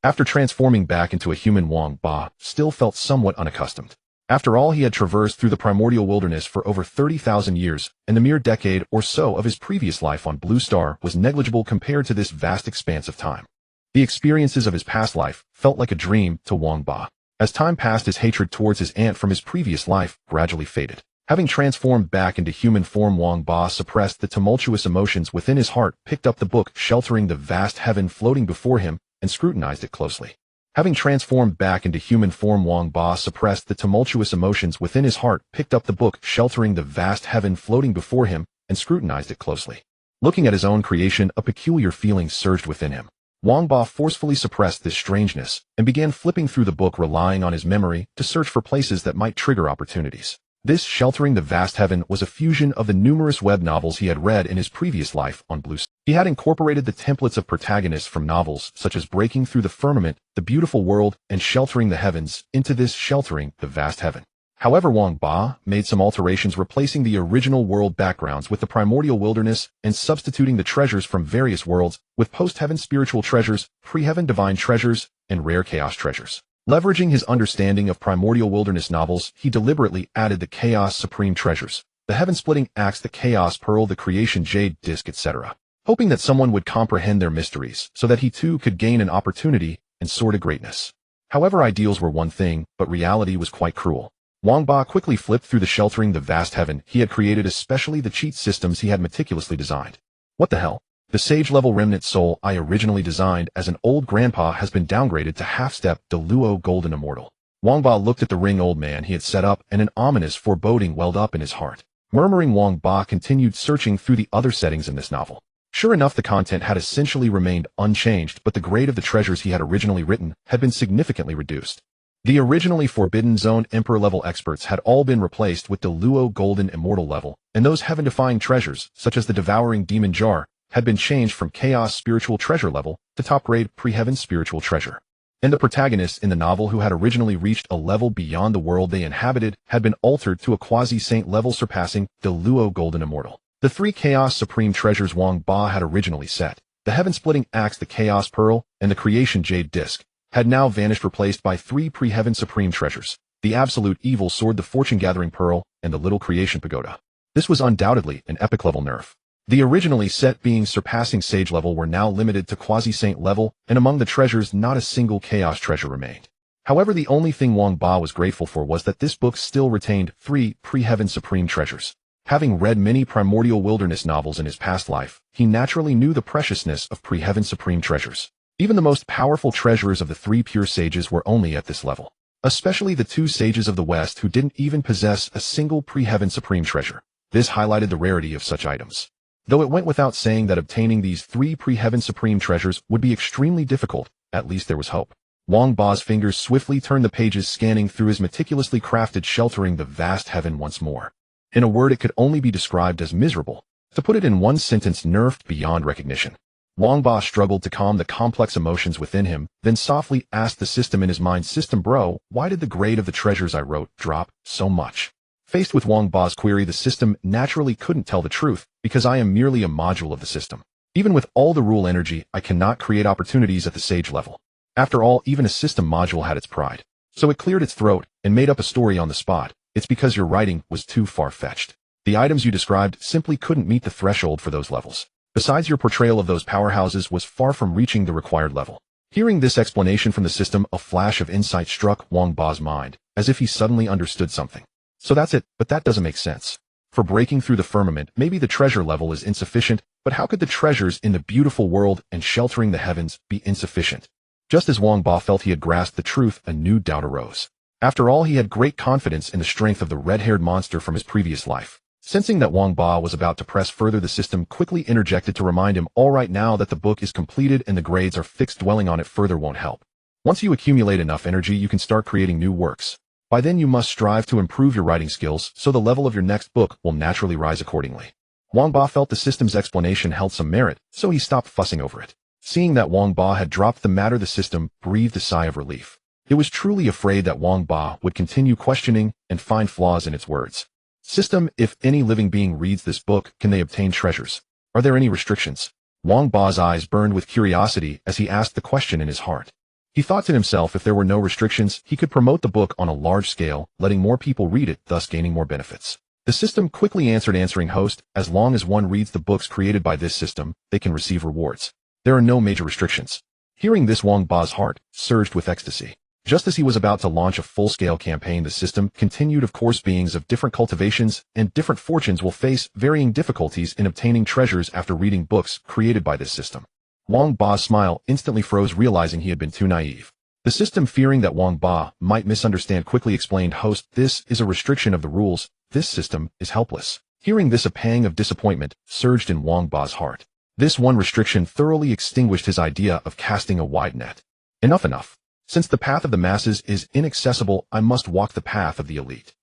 After transforming back into a human, Wang Ba still felt somewhat unaccustomed. After all, he had traversed through the primordial wilderness for over 30,000 years, and the mere decade or so of his previous life on Blue Star was negligible compared to this vast expanse of time. The experiences of his past life felt like a dream to Wang Ba. As time passed, his hatred towards his aunt from his previous life gradually faded. Having transformed back into human form, Wang Ba suppressed the tumultuous emotions within his heart, picked up the book sheltering the vast heaven floating before him, and scrutinized it closely. Having transformed back into human form, Wang Ba suppressed the tumultuous emotions within his heart, picked up the book sheltering the vast heaven floating before him, and scrutinized it closely. Looking at his own creation, a peculiar feeling surged within him. Wang Ba forcefully suppressed this strangeness and began flipping through the book, relying on his memory to search for places that might trigger opportunities. This sheltering the vast heaven was a fusion of the numerous web novels he had read in his previous life on Blue Star. He had incorporated the templates of protagonists from novels such as Breaking Through the Firmament, The Beautiful World, and Sheltering the Heavens into this sheltering the vast heaven. However, Wang Ba made some alterations, replacing the original world backgrounds with the primordial wilderness and substituting the treasures from various worlds with post-heaven spiritual treasures, pre-heaven divine treasures, and rare chaos treasures. Leveraging his understanding of primordial wilderness novels, he deliberately added the chaos supreme treasures, the heaven-splitting axe, the chaos pearl, the creation jade disc, etc., hoping that someone would comprehend their mysteries so that he too could gain an opportunity and soar to greatness. However, ideals were one thing, but reality was quite cruel. Wang Ba quickly flipped through the sheltering the vast heaven he had created, especially the cheat systems he had meticulously designed. What the hell? The sage-level remnant soul I originally designed as an old grandpa has been downgraded to half-step Deluo golden immortal. Wang Ba looked at the ring old man he had set up, and an ominous foreboding welled up in his heart. Murmuring, Wang Ba continued searching through the other settings in this novel. Sure enough, the content had essentially remained unchanged, but the grade of the treasures he had originally written had been significantly reduced. The originally Forbidden Zone Emperor-level experts had all been replaced with Deluo golden immortal level, and those heaven-defying treasures, such as the devouring demon jar, had been changed from chaos spiritual treasure level to top-grade pre-heaven spiritual treasure. And the protagonists in the novel who had originally reached a level beyond the world they inhabited had been altered to a quasi-saint level, surpassing Deluo golden immortal. The 3 chaos supreme treasures Wang Ba had originally set, the heaven-splitting axe, the chaos pearl, and the creation jade disc, had now vanished, replaced by 3 pre-heaven supreme treasures, the absolute evil sword, the fortune-gathering pearl, and the little creation pagoda. This was undoubtedly an epic level nerf. The originally set beings surpassing sage level were now limited to quasi-saint level, and among the treasures not a single chaos treasure remained. However, the only thing Wang Ba was grateful for was that this book still retained 3 pre-heaven supreme treasures. Having read many primordial wilderness novels in his past life, he naturally knew the preciousness of pre-heaven supreme treasures. Even the most powerful treasurers of the 3 pure sages were only at this level, especially the 2 sages of the West who didn't even possess a single pre-heaven supreme treasure. This highlighted the rarity of such items. Though it went without saying that obtaining these 3 pre-heaven supreme treasures would be extremely difficult, at least there was hope. Wang Ba's fingers swiftly turned the pages, scanning through his meticulously crafted, sheltering the vast heaven once more. In a word, it could only be described as miserable. To put it in one sentence, nerfed beyond recognition. Wang Ba struggled to calm the complex emotions within him, then softly asked the system in his mind, "System bro, why did the grade of the treasures I wrote drop so much?" Faced with Wang Ba's query, the system naturally couldn't tell the truth, "Because I am merely a module of the system. Even with all the rule energy, I cannot create opportunities at the sage level." After all, even a system module had its pride. So it cleared its throat and made up a story on the spot. "It's because your writing was too far-fetched. The items you described simply couldn't meet the threshold for those levels. Besides, your portrayal of those powerhouses was far from reaching the required level." Hearing this explanation from the system, a flash of insight struck Wang Ba's mind, as if he suddenly understood something. "So that's it, but that doesn't make sense. For breaking through the firmament, maybe the treasure level is insufficient, but how could the treasures in the beautiful world and sheltering the heavens be insufficient?" Just as Wang Ba felt he had grasped the truth, a new doubt arose. After all, he had great confidence in the strength of the red-haired monster from his previous life. Sensing that Wang Ba was about to press further, the system quickly interjected to remind him, "All right, now that the book is completed and the grades are fixed, dwelling on it further won't help. Once you accumulate enough energy, you can start creating new works. By then you must strive to improve your writing skills, so the level of your next book will naturally rise accordingly." Wang Ba felt the system's explanation held some merit, so he stopped fussing over it. Seeing that Wang Ba had dropped the matter, the system breathed a sigh of relief. It was truly afraid that Wang Ba would continue questioning and find flaws in its words. "System, if any living being reads this book, can they obtain treasures? Are there any restrictions?" Wang Ba's eyes burned with curiosity as he asked the question in his heart. He thought to himself, if there were no restrictions, he could promote the book on a large scale, letting more people read it, thus gaining more benefits. The system quickly answered, answering host, "As long as one reads the books created by this system, they can receive rewards. There are no major restrictions." Hearing this, Wang Ba's heart surged with ecstasy. Just as he was about to launch a full-scale campaign, the system continued, "Of course, beings of different cultivations and different fortunes will face varying difficulties in obtaining treasures after reading books created by this system." Wang Ba's smile instantly froze, realizing he had been too naive. The system, fearing that Wang Ba might misunderstand, quickly explained, "Host, this is a restriction of the rules. This system is helpless." Hearing this, a pang of disappointment surged in Wang Ba's heart. This one restriction thoroughly extinguished his idea of casting a wide net. Enough. Since the path of the masses is inaccessible, I must walk the path of the elite."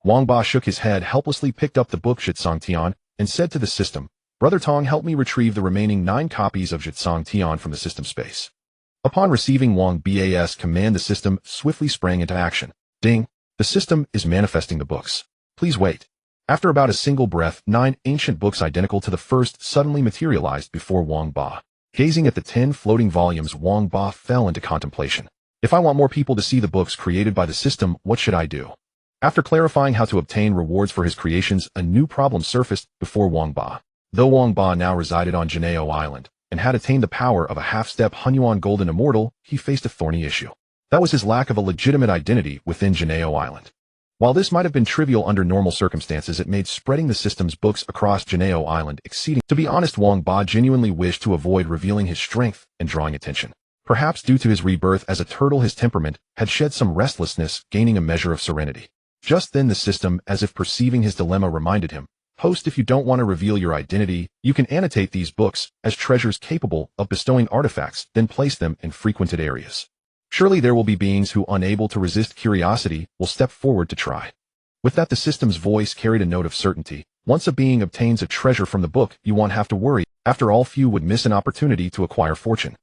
Wang Ba shook his head, helplessly picked up the book Zhitsong Tian, and said to the system, "Brother Tong, help me retrieve the remaining 9 copies of Zhitsong Tian from the system space." Upon receiving Wang Ba's command, the system swiftly sprang into action. Ding! The system is manifesting the books. Please wait. After about a single breath, 9 ancient books identical to the first suddenly materialized before Wang Ba. Gazing at the 10 floating volumes, Wang Ba fell into contemplation. If I want more people to see the books created by the system, what should I do? After clarifying how to obtain rewards for his creations, a new problem surfaced before Wang Ba. Though Wang Ba now resided on Jineo Island and had attained the power of a half-step Hunyuan Golden Immortal, he faced a thorny issue. That was his lack of a legitimate identity within Jineo Island. While this might have been trivial under normal circumstances, it made spreading the system's books across Jineo Island exceeding. To be honest, Wang Ba genuinely wished to avoid revealing his strength and drawing attention. Perhaps due to his rebirth as a turtle, his temperament had shed some restlessness, gaining a measure of serenity. Just then the system, as if perceiving his dilemma, reminded him, "Host, if you don't want to reveal your identity, you can annotate these books as treasures capable of bestowing artifacts, then place them in frequented areas. Surely there will be beings who, unable to resist curiosity, will step forward to try." With that, the system's voice carried a note of certainty. "Once a being obtains a treasure from the book, you won't have to worry. After all, few would miss an opportunity to acquire fortune."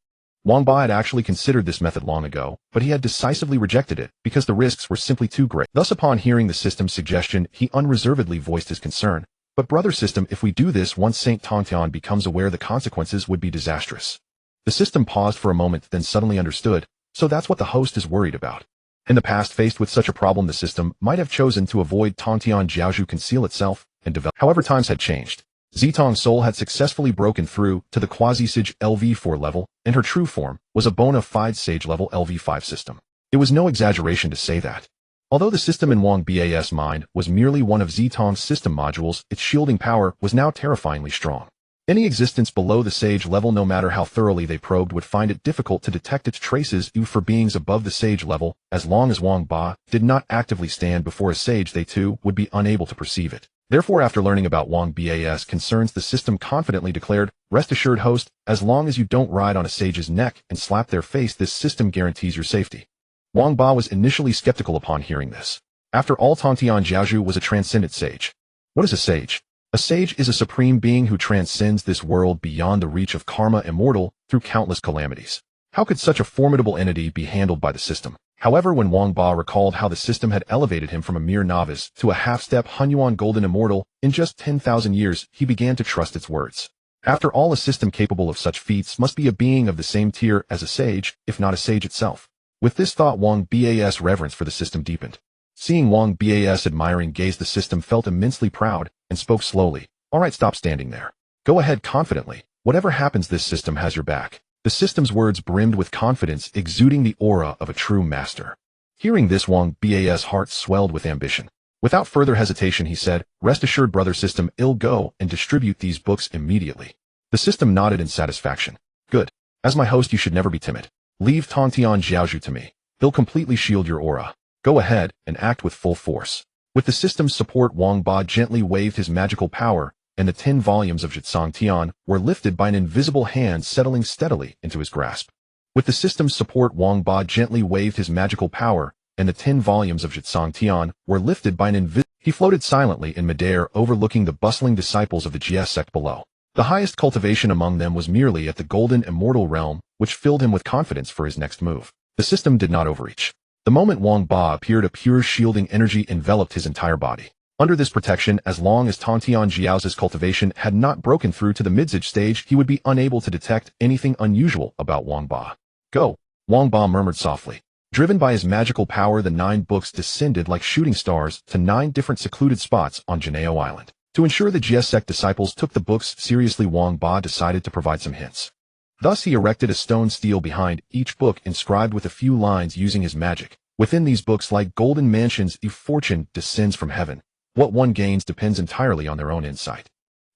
Wang Ba had actually considered this method long ago, but he had decisively rejected it because the risks were simply too great. Thus, upon hearing the system's suggestion, he unreservedly voiced his concern. "But brother system, if we do this, once Saint Tongtian becomes aware, the consequences would be disastrous." The system paused for a moment, then suddenly understood. So that's what the host is worried about. In the past, faced with such a problem, the system might have chosen to avoid Tongtian Jiaozhu conceal itself and develop. However, times had changed. Zitong's soul had successfully broken through to the quasi-sage LV4 level, and her true form was a bona fide sage level LV5 system. It was no exaggeration to say that. Although the system in Wang Ba's mind was merely one of Zitong's system modules, its shielding power was now terrifyingly strong. Any existence below the sage level, no matter how thoroughly they probed, would find it difficult to detect its traces. Even for beings above the sage level, as long as Wang Ba did not actively stand before a sage, they too would be unable to perceive it. Therefore, after learning about Wang Ba's concerns, the system confidently declared, "Rest assured, host, as long as you don't ride on a sage's neck and slap their face, this system guarantees your safety." Wang Ba was initially skeptical upon hearing this. After all, Tontian Jiaozhu was a transcendent sage. What is a sage? A sage is a supreme being who transcends this world beyond the reach of karma, immortal through countless calamities. How could such a formidable entity be handled by the system? However, when Wang Ba recalled how the system had elevated him from a mere novice to a half-step Hunyuan golden immortal in just 10,000 years, he began to trust its words. After all, a system capable of such feats must be a being of the same tier as a sage, if not a sage itself. With this thought, Wang Ba's reverence for the system deepened. Seeing Wang Ba's admiring gaze, the system felt immensely proud and spoke slowly. "All right, stop standing there. Go ahead confidently. Whatever happens, this system has your back." The system's words brimmed with confidence, exuding the aura of a true master. Hearing this, Wang Ba's heart swelled with ambition. Without further hesitation, he said, "Rest assured, brother system, I'll go and distribute these books immediately." The system nodded in satisfaction. "Good. As my host, you should never be timid. Leave Tontian Jiaozhu to me. He'll completely shield your aura. Go ahead and act with full force." With the system's support, Wang Ba gently waved his magical power, and the 10 volumes of Zhitsong Tian were lifted by an invisible hand, settling steadily into his grasp. With the system's support, Wang Ba gently waved his magical power, and the 10 volumes of Zhitsong Tian were lifted by an invisible. He floated silently in midair, overlooking the bustling disciples of the GS sect below. The highest cultivation among them was merely at the golden immortal realm, which filled him with confidence for his next move. The system did not overreach. The moment Wang Ba appeared, a pure shielding energy enveloped his entire body. Under this protection, as long as Tontian Jiaozhu's cultivation had not broken through to the midsage stage, he would be unable to detect anything unusual about Wang Ba. "Go," Wang Ba murmured softly. Driven by his magical power, the 9 books descended like shooting stars to 9 different secluded spots on Janeo Island. To ensure the GS sect disciples took the books seriously, Wang Ba decided to provide some hints. Thus he erected a stone stele behind each book, inscribed with a few lines using his magic. Within these books, like golden mansions, if fortune descends from heaven, what one gains depends entirely on their own insight.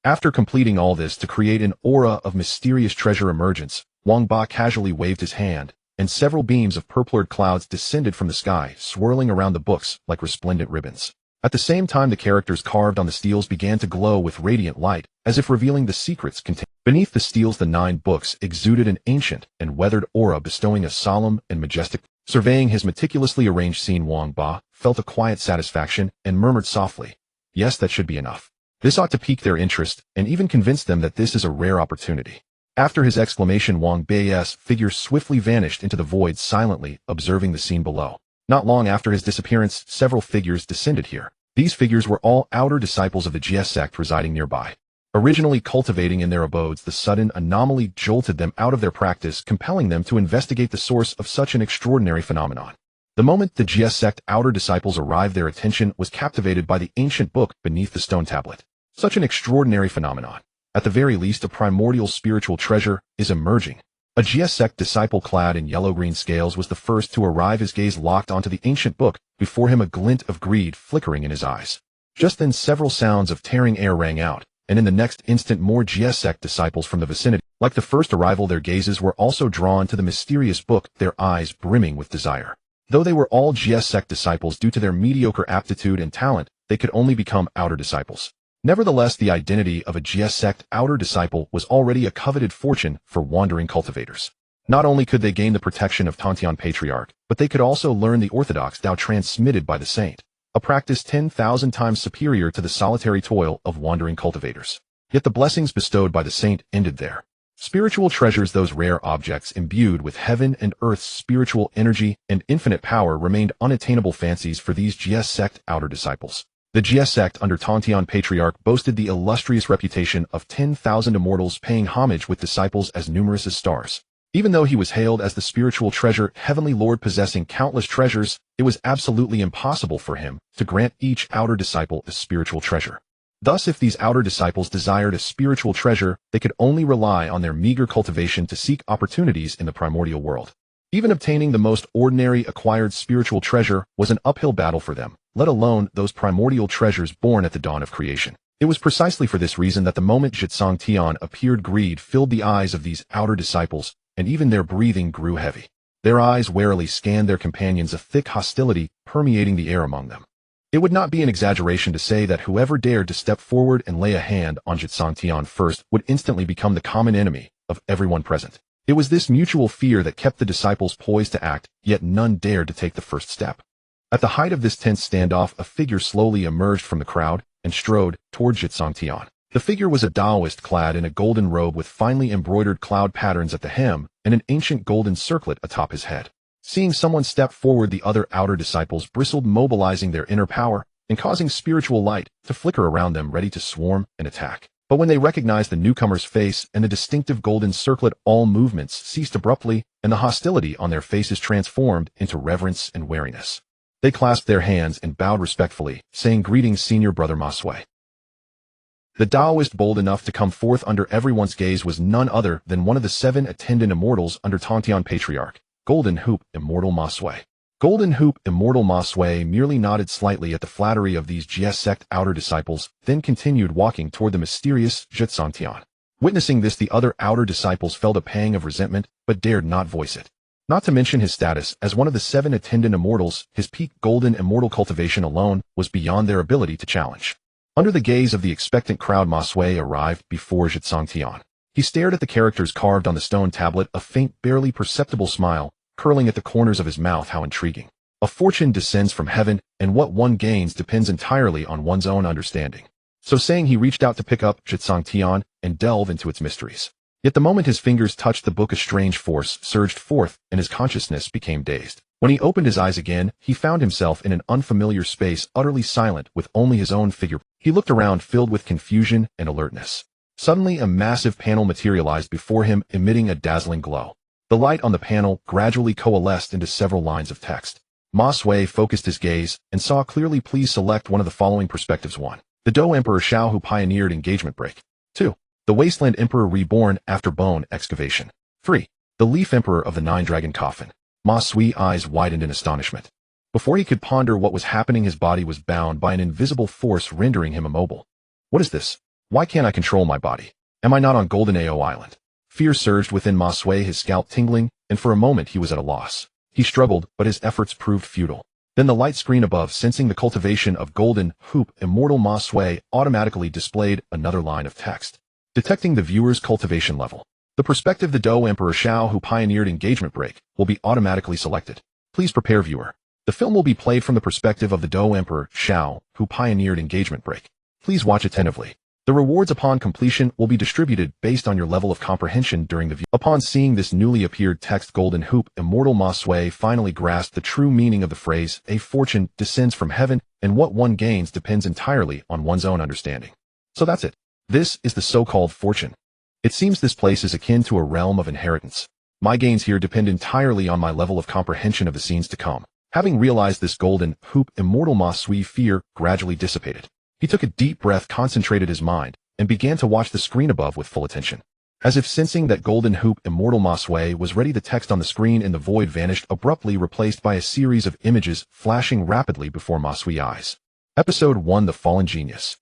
After completing all this to create an aura of mysterious treasure emergence, Wang Ba casually waved his hand, and several beams of purplured clouds descended from the sky, swirling around the books like resplendent ribbons. At the same time, the characters carved on the steles began to glow with radiant light, as if revealing the secrets contained. Beneath the steles, the 9 books exuded an ancient and weathered aura, bestowing a solemn and majestic. Surveying his meticulously arranged scene, Wang Ba felt a quiet satisfaction and murmured softly, "Yes, that should be enough." This ought to pique their interest and even convince them that this is a rare opportunity. After his exclamation, Wang Ba's figure swiftly vanished into the void, silently observing the scene below. Not long after his disappearance, several figures descended here. These figures were all outer disciples of the GS sect residing nearby. Originally cultivating in their abodes, the sudden anomaly jolted them out of their practice, compelling them to investigate the source of such an extraordinary phenomenon. The moment the GS sect outer disciples arrived, their attention was captivated by the ancient book beneath the stone tablet. Such an extraordinary phenomenon. At the very least, a primordial spiritual treasure is emerging. A GS sect disciple clad in yellow-green scales was the first to arrive, his gaze locked onto the ancient book, before him a glint of greed flickering in his eyes. Just then several sounds of tearing air rang out, and in the next instant more GS sect disciples from the vicinity. Like the first arrival, their gazes were also drawn to the mysterious book, their eyes brimming with desire. Though they were all GS sect disciples, due to their mediocre aptitude and talent, they could only become outer disciples. Nevertheless, the identity of a GS sect outer disciple was already a coveted fortune for wandering cultivators. Not only could they gain the protection of Tontian Patriarch, but they could also learn the orthodox Dao transmitted by the saint, a practice 10,000 times superior to the solitary toil of wandering cultivators. Yet the blessings bestowed by the saint ended there. Spiritual treasures, those rare objects imbued with heaven and earth's spiritual energy and infinite power, remained unattainable fancies for these GS sect outer disciples. The GS sect under Tontian Patriarch boasted the illustrious reputation of 10,000 immortals paying homage, with disciples as numerous as stars. Even though he was hailed as the spiritual treasure, Heavenly Lord possessing countless treasures, it was absolutely impossible for him to grant each outer disciple a spiritual treasure. Thus, if these outer disciples desired a spiritual treasure, they could only rely on their meager cultivation to seek opportunities in the primordial world. Even obtaining the most ordinary acquired spiritual treasure was an uphill battle for them, let alone those primordial treasures born at the dawn of creation. It was precisely for this reason that the moment Zhitsong Tian appeared, greed filled the eyes of these outer disciples, and even their breathing grew heavy. Their eyes warily scanned their companions, a thick hostility permeating the air among them. It would not be an exaggeration to say that whoever dared to step forward and lay a hand on Zhisang first would instantly become the common enemy of everyone present. It was this mutual fear that kept the disciples poised to act, yet none dared to take the first step. At the height of this tense standoff, a figure slowly emerged from the crowd and strode toward Zhisang. The figure was a Taoist clad in a golden robe with finely embroidered cloud patterns at the hem and an ancient golden circlet atop his head. Seeing someone step forward, the other outer disciples bristled, mobilizing their inner power and causing spiritual light to flicker around them, ready to swarm and attack. But when they recognized the newcomer's face and the distinctive golden circlet, all movements ceased abruptly, and the hostility on their faces transformed into reverence and wariness. They clasped their hands and bowed respectfully, saying, "Greetings, Senior Brother Ma Sui." The Taoist bold enough to come forth under everyone's gaze was none other than one of the 7 attendant immortals under Tongtian Patriarch, Golden Hoop Immortal Ma Sui. Golden Hoop Immortal Ma Sui merely nodded slightly at the flattery of these Jie sect outer disciples, then continued walking toward the mysterious Zhisang. Witnessing this, the other outer disciples felt a pang of resentment, but dared not voice it. Not to mention his status as one of the 7 attendant immortals, his peak golden immortal cultivation alone was beyond their ability to challenge. Under the gaze of the expectant crowd, Ma Sui arrived before Zhisang. He stared at the characters carved on the stone tablet, a faint, barely perceptible smile curling at the corners of his mouth. How intriguing. A fortune descends from heaven, and what one gains depends entirely on one's own understanding. So saying, he reached out to pick up Zhisang and delve into its mysteries. Yet the moment his fingers touched the book, a strange force surged forth, and his consciousness became dazed. When he opened his eyes again, he found himself in an unfamiliar space, utterly silent, with only his own figure. He looked around, filled with confusion and alertness. Suddenly, a massive panel materialized before him, emitting a dazzling glow. The light on the panel gradually coalesced into several lines of text. Ma Sui focused his gaze and saw clearly. Please select one of the following perspectives. 1. The Dou Emperor Shao, who pioneered engagement break. 2. The Wasteland Emperor, reborn after bone excavation. 3. The Leaf Emperor of the 9-Dragon Coffin. Ma Sui's eyes widened in astonishment. Before he could ponder what was happening, his body was bound by an invisible force, rendering him immobile. What is this? Why can't I control my body? Am I not on Golden Ao Island? Fear surged within Ma Sui, his scalp tingling, and for a moment he was at a loss. He struggled, but his efforts proved futile. Then the light screen above, sensing the cultivation of Golden Hoop Immortal Ma Sui, automatically displayed another line of text. Detecting the viewer's cultivation level. The perspective, the Dou Emperor Shao, who pioneered engagement break, will be automatically selected. Please prepare, viewer. The film will be played from the perspective of the Dou Emperor Shao, who pioneered engagement break. Please watch attentively. The rewards upon completion will be distributed based on your level of comprehension during the view. Upon seeing this newly appeared text, Golden Hoop Immortal Ma Sui finally grasped the true meaning of the phrase, "A fortune descends from heaven, and what one gains depends entirely on one's own understanding." So that's it. This is the so-called fortune. It seems this place is akin to a realm of inheritance. My gains here depend entirely on my level of comprehension of the scenes to come. Having realized this, Golden Hoop Immortal Ma Sui fear gradually dissipated. He took a deep breath, concentrated his mind, and began to watch the screen above with full attention. As if sensing that Golden Hoop Immortal Ma Sui was ready, the text on the screen in the void vanished, abruptly replaced by a series of images flashing rapidly before Ma Sui's eyes. Episode 1: The Fallen Genius.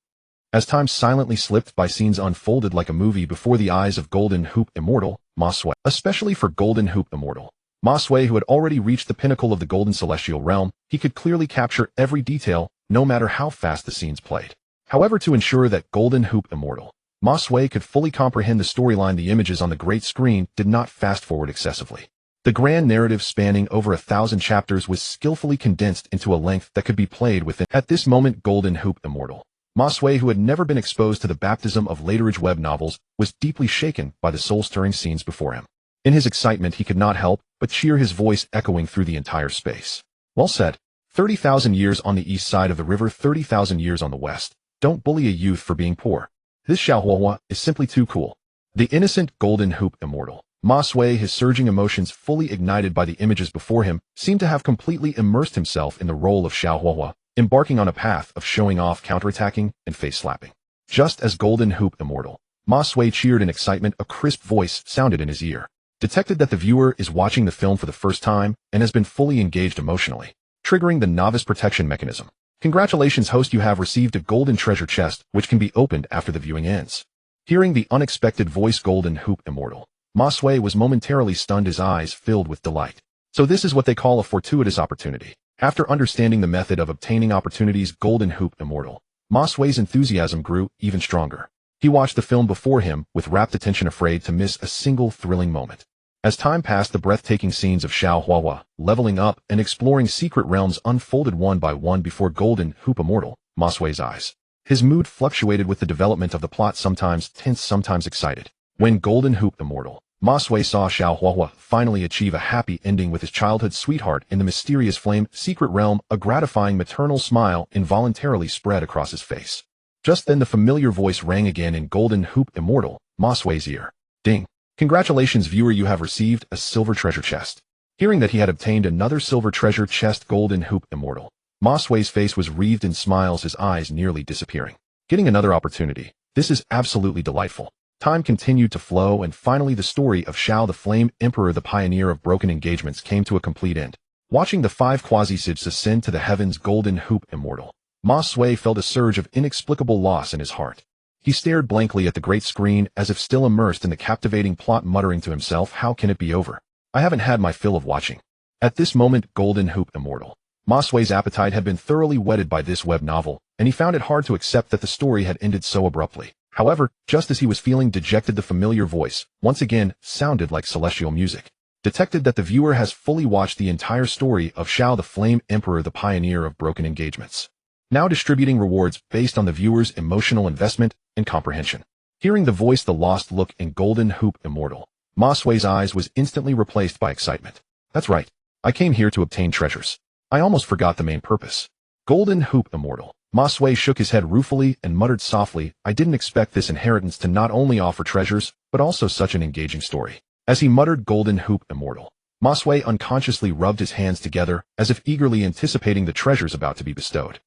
As time silently slipped by, scenes unfolded like a movie before the eyes of Golden Hoop Immortal Ma Sui. Especially for Golden Hoop Immortal Ma Sui, who had already reached the pinnacle of the Golden Celestial Realm, he could clearly capture every detail, no matter how fast the scenes played. However, to ensure that Golden Hoop Immortal Ma Sui could fully comprehend the storyline, the images on the great screen did not fast-forward excessively. The grand narrative, spanning over 1,000 chapters, was skillfully condensed into a length that could be played within. At this moment, Golden Hoop Immortal Ma Sui, who had never been exposed to the baptism of laterage web novels, was deeply shaken by the soul-stirring scenes before him. In his excitement, he could not help but cheer, his voice echoing through the entire space. Well said. 30,000 years on the east side of the river, 30,000 years on the west. Don't bully a youth for being poor. This Xiaohuahua is simply too cool. The innocent Golden Hoop Immortal Ma Sui, his surging emotions fully ignited by the images before him, seemed to have completely immersed himself in the role of Xiaohuahua, embarking on a path of showing off, counterattacking, and face-slapping. Just as Golden Hoop Immortal Ma Sui cheered in excitement, a crisp voice sounded in his ear. Detected that the viewer is watching the film for the first time and has been fully engaged emotionally, triggering the novice protection mechanism. Congratulations, host, you have received a golden treasure chest, which can be opened after the viewing ends. Hearing the unexpected voice, Golden Hoop Immortal Ma Sui was momentarily stunned, his eyes filled with delight. So this is what they call a fortuitous opportunity. After understanding the method of obtaining opportunities, Golden Hoop Immortal, Ma Sui's enthusiasm grew even stronger. He watched the film before him with rapt attention, afraid to miss a single thrilling moment. As time passed, the breathtaking scenes of Xiao Huahua, leveling up and exploring secret realms, unfolded one by one before Golden Hoop Immortal, Ma Sui's eyes. His mood fluctuated with the development of the plot, sometimes tense, sometimes excited. When Golden Hoop Immortal, Ma Sui saw Xiao Huahua finally achieve a happy ending with his childhood sweetheart in the mysterious flame secret realm, a gratifying maternal smile involuntarily spread across his face. Just then the familiar voice rang again in Golden Hoop Immortal, Ma Sui's ear. Ding. Congratulations, viewer, you have received a silver treasure chest. Hearing that he had obtained another silver treasure chest, Golden Hoop Immortal, Ma Sui's face was wreathed in smiles, his eyes nearly disappearing. Getting another opportunity. This is absolutely delightful. Time continued to flow, and finally the story of Xiao the Flame Emperor, the pioneer of broken engagements, came to a complete end. Watching the 5 quasi-saints ascend to the heavens, Golden Hoop Immortal, Ma Sui felt a surge of inexplicable loss in his heart. He stared blankly at the great screen as if still immersed in the captivating plot, muttering to himself, how can it be over? I haven't had my fill of watching. At this moment, Golden Hoop Immortal, Ma Sui's appetite had been thoroughly whetted by this web novel, and he found it hard to accept that the story had ended so abruptly. However, just as he was feeling dejected, the familiar voice, once again, sounded like celestial music. Detected that the viewer has fully watched the entire story of Xiao the Flame Emperor, the pioneer of broken engagements. Now distributing rewards based on the viewer's emotional investment and comprehension. Hearing the voice, the lost look in Golden Hoop Immortal, Ma Sui's eyes was instantly replaced by excitement. That's right. I came here to obtain treasures. I almost forgot the main purpose. Golden Hoop Immortal, Ma Sui shook his head ruefully and muttered softly, I didn't expect this inheritance to not only offer treasures, but also such an engaging story. As he muttered Golden Hoop Immortal, Ma Sui unconsciously rubbed his hands together as if eagerly anticipating the treasures about to be bestowed.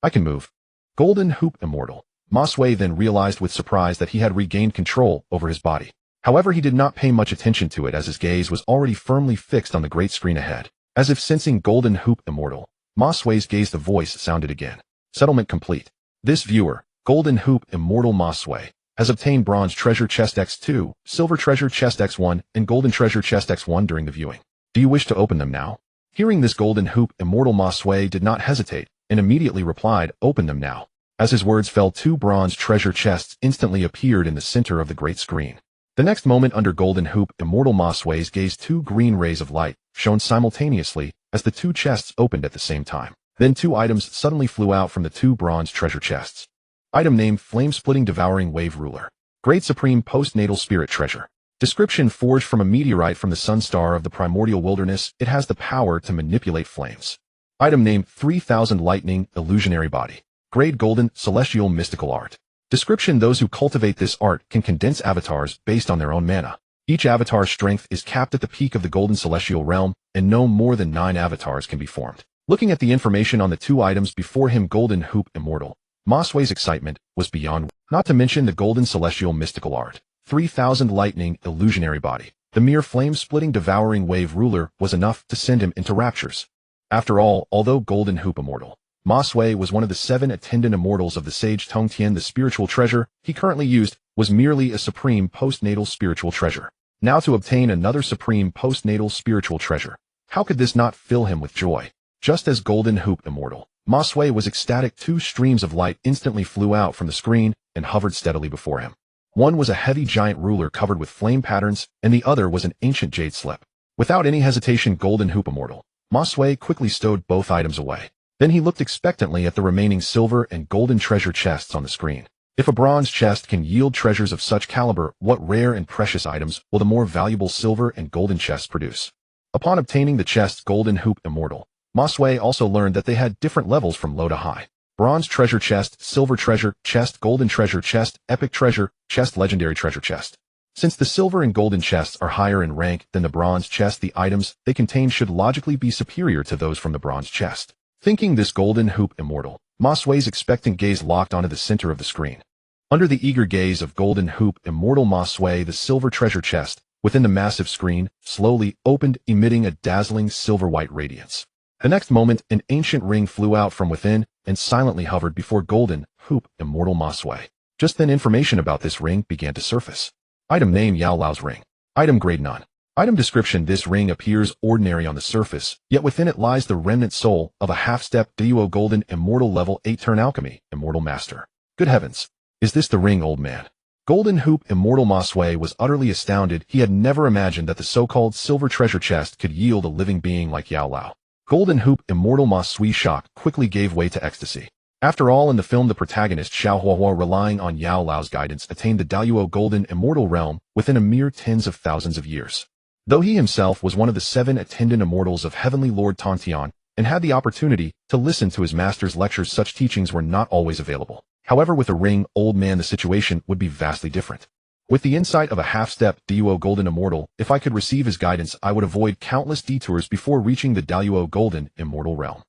I can move. Golden Hoop Immortal, Ma Sui then realized with surprise that he had regained control over his body. However, he did not pay much attention to it as his gaze was already firmly fixed on the great screen ahead. As if sensing Golden Hoop Immortal, Ma Sui's gaze, the voice sounded again. Settlement complete. This viewer, Golden Hoop Immortal Ma Sui, has obtained Bronze Treasure Chest X2, Silver Treasure Chest X1, and Golden Treasure Chest X1 during the viewing. Do you wish to open them now? Hearing this, Golden Hoop Immortal Ma Sui did not hesitate, and immediately replied, open them now. As his words fell, 2 bronze treasure chests instantly appeared in the center of the great screen. The next moment, under Golden Hoop Immortal Ma Sui's gaze, 2 green rays of light shone simultaneously as the 2 chests opened at the same time. Then 2 items suddenly flew out from the 2 bronze treasure chests. Item name, Flame-Splitting Devouring Wave Ruler. Great Supreme Postnatal Spirit Treasure. Description, forged from a meteorite from the sun star of the primordial wilderness, it has the power to manipulate flames. Item name, 3000 Lightning Illusionary Body. Grade Golden Celestial Mystical Art. Description, those who cultivate this art can condense avatars based on their own mana. Each avatar's strength is capped at the peak of the Golden Celestial Realm, and no more than 9 avatars can be formed. Looking at the information on the 2 items before him, Golden Hoop Immortal, Ma Sui's excitement was beyond, not to mention the Golden Celestial Mystical Art. 3000 Lightning Illusionary Body. The mere flame-splitting devouring wave ruler was enough to send him into raptures. After all, although Golden Hoop Immortal, Ma Sui was one of the 7 attendant immortals of the sage Tong Tian, the spiritual treasure he currently used was merely a supreme postnatal spiritual treasure. Now to obtain another supreme postnatal spiritual treasure. How could this not fill him with joy? Just as Golden Hoop Immortal, Ma Sui was ecstatic, 2 streams of light instantly flew out from the screen and hovered steadily before him. One was a heavy giant ruler covered with flame patterns, and the other was an ancient jade slip. Without any hesitation, Golden Hoop Immortal, Ma Sui quickly stowed both items away. Then he looked expectantly at the remaining silver and golden treasure chests on the screen. If a bronze chest can yield treasures of such caliber, what rare and precious items will the more valuable silver and golden chests produce? Upon obtaining the chests, Golden Hoop Immortal, Ma Sui also learned that they had different levels from low to high. Bronze treasure chest, silver treasure chest, golden treasure chest, epic treasure chest, legendary treasure chest. Since the silver and golden chests are higher in rank than the bronze chest, the items they contain should logically be superior to those from the bronze chest. Thinking this, Golden Hoop Immortal, Ma Sui's expectant gaze locked onto the center of the screen. Under the eager gaze of Golden Hoop Immortal Ma Sui, the silver treasure chest within the massive screen slowly opened, emitting a dazzling silver-white radiance. The next moment, an ancient ring flew out from within and silently hovered before Golden Hoop Immortal Ma Sui. Just then, information about this ring began to surface. Item name, Yao Lao's Ring. Item grade none. Item description: this ring appears ordinary on the surface, yet within it lies the remnant soul of a half-step duo golden immortal level 8 turn alchemy, immortal master. Good heavens! Is this the ring, old man? Golden Hoop Immortal Ma Sui was utterly astounded. He had never imagined that the so-called silver treasure chest could yield a living being like Yao Lao. Golden Hoop Immortal Ma Sui shock quickly gave way to ecstasy. After all, in the film, the protagonist Xiao Huahua, relying on Yao Lao's guidance, attained the Daoyuo Golden Immortal Realm within a mere tens of thousands of years. Though he himself was one of the 7 attendant immortals of Heavenly Lord Tongtian and had the opportunity to listen to his master's lectures, such teachings were not always available. However, with a ring, old man, the situation would be vastly different. With the insight of a half-step Daoyuo Golden Immortal, if I could receive his guidance, I would avoid countless detours before reaching the Daoyuo Golden Immortal Realm.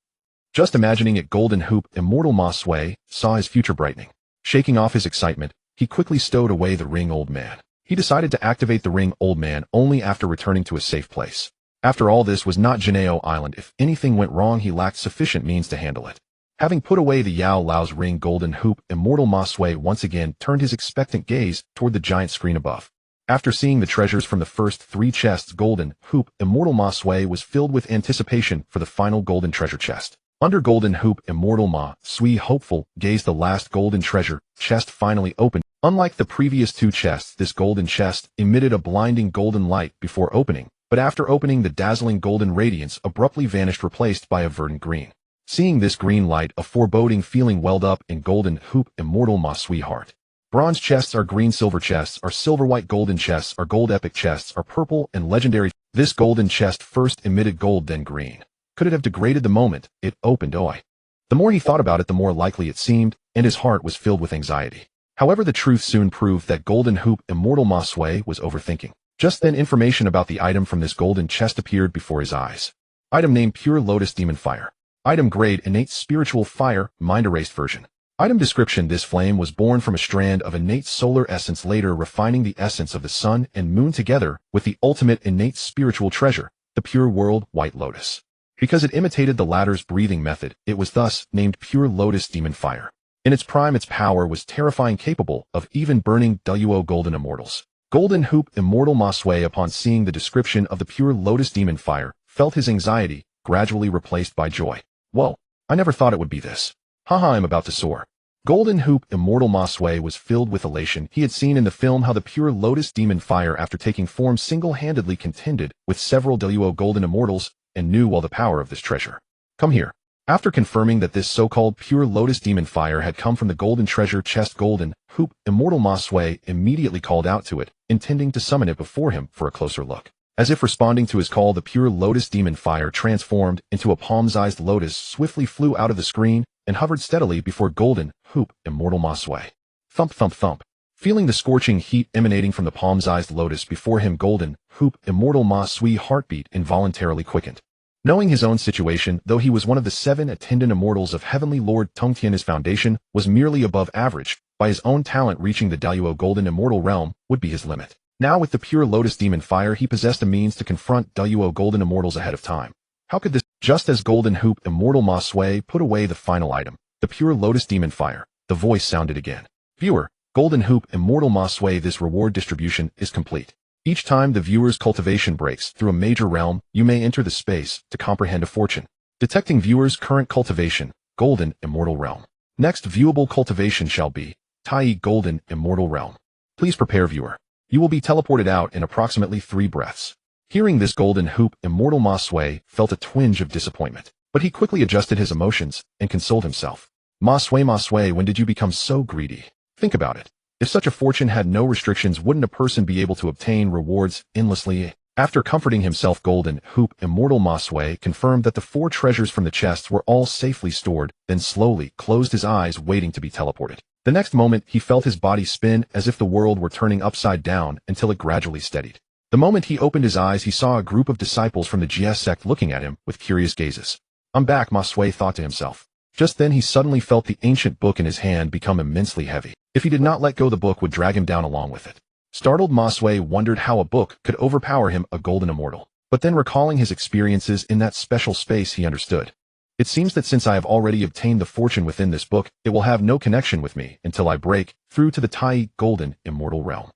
Just imagining it, Golden Hoop Immortal Ma Sui saw his future brightening. Shaking off his excitement, he quickly stowed away the ring, old man. He decided to activate the ring, old man, only after returning to a safe place. After all, this was not Jineo Island. If anything went wrong, he lacked sufficient means to handle it. Having put away the Yao Lao's ring, Golden Hoop Immortal Ma Sui once again turned his expectant gaze toward the giant screen above. After seeing the treasures from the first 3 chests, Golden Hoop Immortal Ma Sui was filled with anticipation for the final golden treasure chest. Under Golden Hoop Immortal Ma Sui hopeful gaze, the last golden treasure chest finally opened. Unlike the previous 2 chests, this golden chest emitted a blinding golden light before opening, but after opening, the dazzling golden radiance abruptly vanished, replaced by a verdant green. Seeing this green light, a foreboding feeling welled up in Golden Hoop Immortal Ma Sui heart. Bronze chests are green, silver chests are silver, white golden chests are gold, epic chests are purple, and legendary. This golden chest first emitted gold, then green. Could it have degraded the moment it opened? Oi. The more he thought about it, the more likely it seemed, and his heart was filled with anxiety. However, the truth soon proved that Golden Hoop Immortal Ma Sui was overthinking. Just then, information about the item from this golden chest appeared before his eyes. Item name: Pure Lotus Demon Fire. Item grade: Innate Spiritual Fire, Mind Erased version. Item description: this flame was born from a strand of innate solar essence, later refining the essence of the sun and moon together with the ultimate innate spiritual treasure, the pure world White Lotus. Because it imitated the latter's breathing method, it was thus named Pure Lotus Demon Fire. In its prime, its power was terrifying, capable of even burning Daoyuo Golden Immortals. Golden Hoop Immortal Ma Sui, upon seeing the description of the Pure Lotus Demon Fire, felt his anxiety gradually replaced by joy. Whoa, I never thought it would be this. Haha, I'm about to soar. Golden Hoop Immortal Ma Sui was filled with elation. He had seen in the film how the Pure Lotus Demon Fire, after taking form, single-handedly contended with several Daoyuo Golden Immortals, and knew well the power of this treasure. Come here. After confirming that this so-called Pure Lotus Demon Fire had come from the golden treasure chest, Golden Hoop Immortal Ma Sui immediately called out to it, intending to summon it before him for a closer look. As if responding to his call, the Pure Lotus Demon Fire transformed into a palm-sized lotus, swiftly flew out of the screen, and hovered steadily before Golden Hoop Immortal Ma Sui. Thump, thump, thump. Feeling the scorching heat emanating from the palm-sized lotus before him, Golden Hoop Immortal Ma Sui heartbeat involuntarily quickened. Knowing his own situation, though he was one of the 7 attendant immortals of Heavenly Lord Tongtian, his foundation was merely above average. By his own talent, reaching the Daoyuo Golden Immortal Realm would be his limit. Now, with the Pure Lotus Demon Fire, he possessed a means to confront Daoyuo Golden Immortals ahead of time. How could this? Just as Golden Hoop Immortal Ma Sui put away the final item, the Pure Lotus Demon Fire, the voice sounded again. Viewer, Golden Hoop Immortal Ma Sui, this reward distribution is complete. Each time the viewer's cultivation breaks through a major realm, you may enter the space to comprehend a fortune. Detecting viewer's current cultivation, Golden Immortal Realm. Next viewable cultivation shall be Tai Golden Immortal Realm. Please prepare, viewer. You will be teleported out in approximately 3 breaths. Hearing this, Golden Hoop Immortal Ma Sui felt a twinge of disappointment, but he quickly adjusted his emotions and consoled himself. Ma Sui, when did you become so greedy? Think about it. If such a fortune had no restrictions, wouldn't a person be able to obtain rewards endlessly? After comforting himself, Golden Hoop Immortal Ma Sui confirmed that the 4 treasures from the chests were all safely stored, then slowly closed his eyes, waiting to be teleported. The next moment, he felt his body spin as if the world were turning upside down until it gradually steadied. The moment he opened his eyes, he saw a group of disciples from the GS sect looking at him with curious gazes. I'm back, Ma Sui thought to himself. Just then he suddenly felt the ancient book in his hand become immensely heavy. If he did not let go, the book would drag him down along with it. Startled, Ma Sui wondered how a book could overpower him, a golden immortal. But then, recalling his experiences in that special space, he understood. It seems that since I have already obtained the fortune within this book, it will have no connection with me until I break through to the Tai Golden Immortal Realm.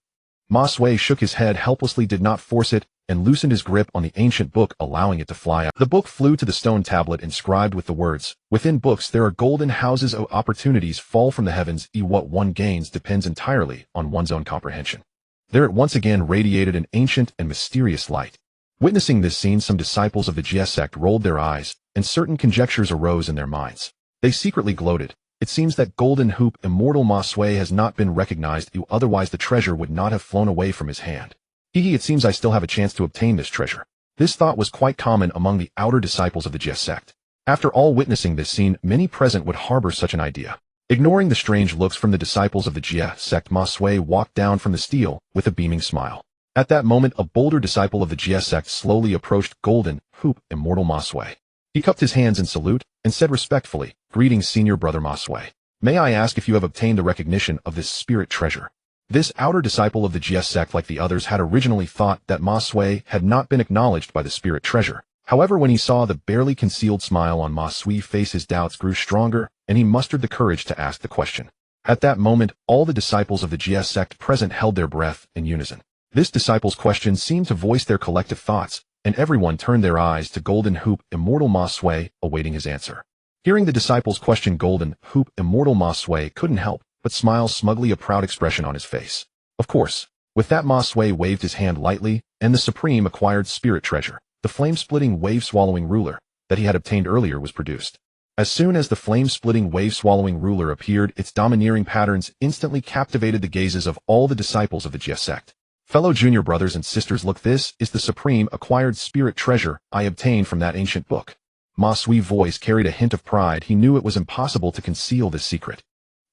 Ma Sui shook his head helplessly, did not force it, and loosened his grip on the ancient book, allowing it to fly out. The book flew to the stone tablet inscribed with the words, "Within books there are golden houses of opportunities fall from the heavens. What one gains depends entirely on one's own comprehension." There it once again radiated an ancient and mysterious light. Witnessing this scene, some disciples of the Jie sect rolled their eyes, and certain conjectures arose in their minds. They secretly gloated. It seems that Golden Hoop Immortal Ma Sui has not been recognized, otherwise the treasure would not have flown away from his hand. It seems I still have a chance to obtain this treasure. This thought was quite common among the outer disciples of the Jie sect. After all, witnessing this scene, many present would harbor such an idea. Ignoring the strange looks from the disciples of the Jie sect, Ma Sui walked down from the stele with a beaming smile. At that moment, a bolder disciple of the Jie sect slowly approached Golden Hoop Immortal Ma Sui. He cupped his hands in salute and said respectfully, "Greetings, Senior Brother Ma Sui. May I ask if you have obtained the recognition of this spirit treasure?" This outer disciple of the Jie sect, like the others, had originally thought that Ma Sui had not been acknowledged by the spirit treasure. However, when he saw the barely concealed smile on Ma Sui's face, his doubts grew stronger, and he mustered the courage to ask the question. At that moment, all the disciples of the Jie sect present held their breath in unison. This disciple's question seemed to voice their collective thoughts, and everyone turned their eyes to Golden Hoop Immortal Ma Sui, awaiting his answer. Hearing the disciple's question, Golden Hoop Immortal Ma Sui couldn't help but smile smugly, a proud expression on his face. Of course. With that, Ma Sui waved his hand lightly, and the supreme acquired spirit treasure, the flame-splitting, wave-swallowing ruler, that he had obtained earlier, was produced. As soon as the flame-splitting, wave-swallowing ruler appeared, its domineering patterns instantly captivated the gazes of all the disciples of the Jie sect. Fellow junior brothers and sisters, look, this is the supreme acquired spirit treasure I obtained from that ancient book. Ma Sui's voice carried a hint of pride. He knew it was impossible to conceal this secret.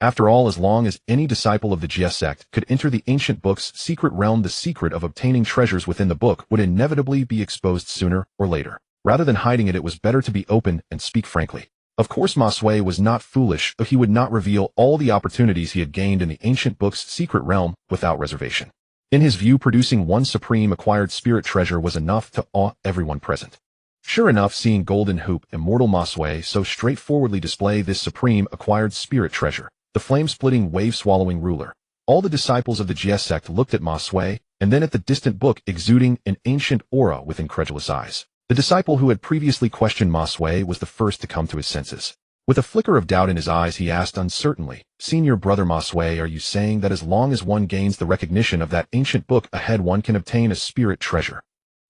After all, as long as any disciple of the Jie sect could enter the ancient book's secret realm, the secret of obtaining treasures within the book would inevitably be exposed sooner or later. Rather than hiding it, it was better to be open and speak frankly. Of course, Ma Sui was not foolish, but he would not reveal all the opportunities he had gained in the ancient book's secret realm without reservation. In his view, producing one supreme acquired spirit treasure was enough to awe everyone present. Sure enough, seeing Golden Hoop Immortal Ma Sui so straightforwardly display this supreme acquired spirit treasure, the flame-splitting, wave-swallowing ruler, all the disciples of the Jie sect looked at Ma Sui, and then at the distant book, exuding an ancient aura with incredulous eyes. The disciple who had previously questioned Ma Sui was the first to come to his senses. With a flicker of doubt in his eyes, he asked uncertainly, "Senior Brother Ma Sui, are you saying that as long as one gains the recognition of that ancient book ahead, one can obtain a spirit treasure?"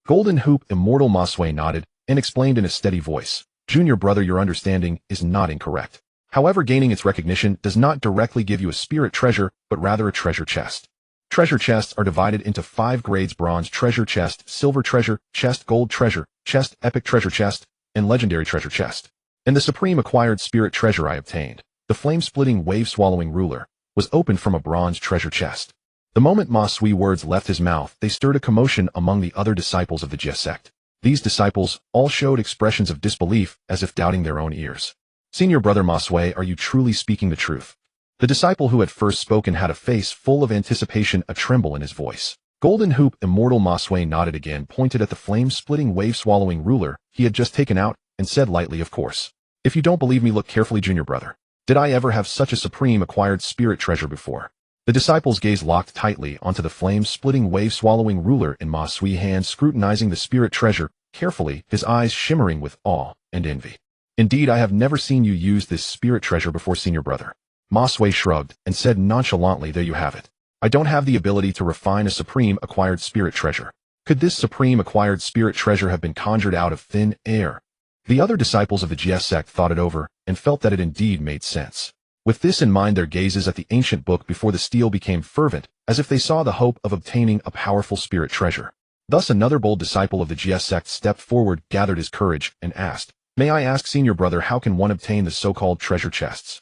Golden Hoop Immortal Ma Sui nodded and explained in a steady voice, "Junior brother, your understanding is not incorrect. However, gaining its recognition does not directly give you a spirit treasure, but rather a treasure chest. Treasure chests are divided into 5 grades: bronze treasure chest, silver treasure chest, gold treasure chest, epic treasure chest, and legendary treasure chest. And the supreme acquired spirit treasure I obtained, the flame-splitting, wave-swallowing ruler, was opened from a bronze treasure chest." The moment Ma Sui's words left his mouth, they stirred a commotion among the other disciples of the Jie sect. These disciples all showed expressions of disbelief, as if doubting their own ears. "Senior Brother Ma Sui, are you truly speaking the truth?" The disciple who had first spoken had a face full of anticipation, a tremble in his voice. Golden Hoop Immortal Ma Sui nodded again, pointed at the flame-splitting, wave-swallowing ruler he had just taken out, and said lightly, "Of course. If you don't believe me, look carefully, junior brother. Did I ever have such a supreme acquired spirit treasure before?" The disciple's gaze locked tightly onto the flame-splitting, wave-swallowing ruler in Ma Sui's hand, scrutinizing the spirit treasure carefully, his eyes shimmering with awe and envy. "Indeed, I have never seen you use this spirit treasure before, senior brother." Ma Sui shrugged and said nonchalantly, "There you have it. I don't have the ability to refine a supreme acquired spirit treasure. Could this supreme acquired spirit treasure have been conjured out of thin air?" The other disciples of the Jie sect thought it over and felt that it indeed made sense. With this in mind, their gazes at the ancient book before the stele became fervent, as if they saw the hope of obtaining a powerful spirit treasure. Thus another bold disciple of the Jie sect stepped forward, gathered his courage, and asked, "May I ask, senior brother, how can one obtain the so-called treasure chests?"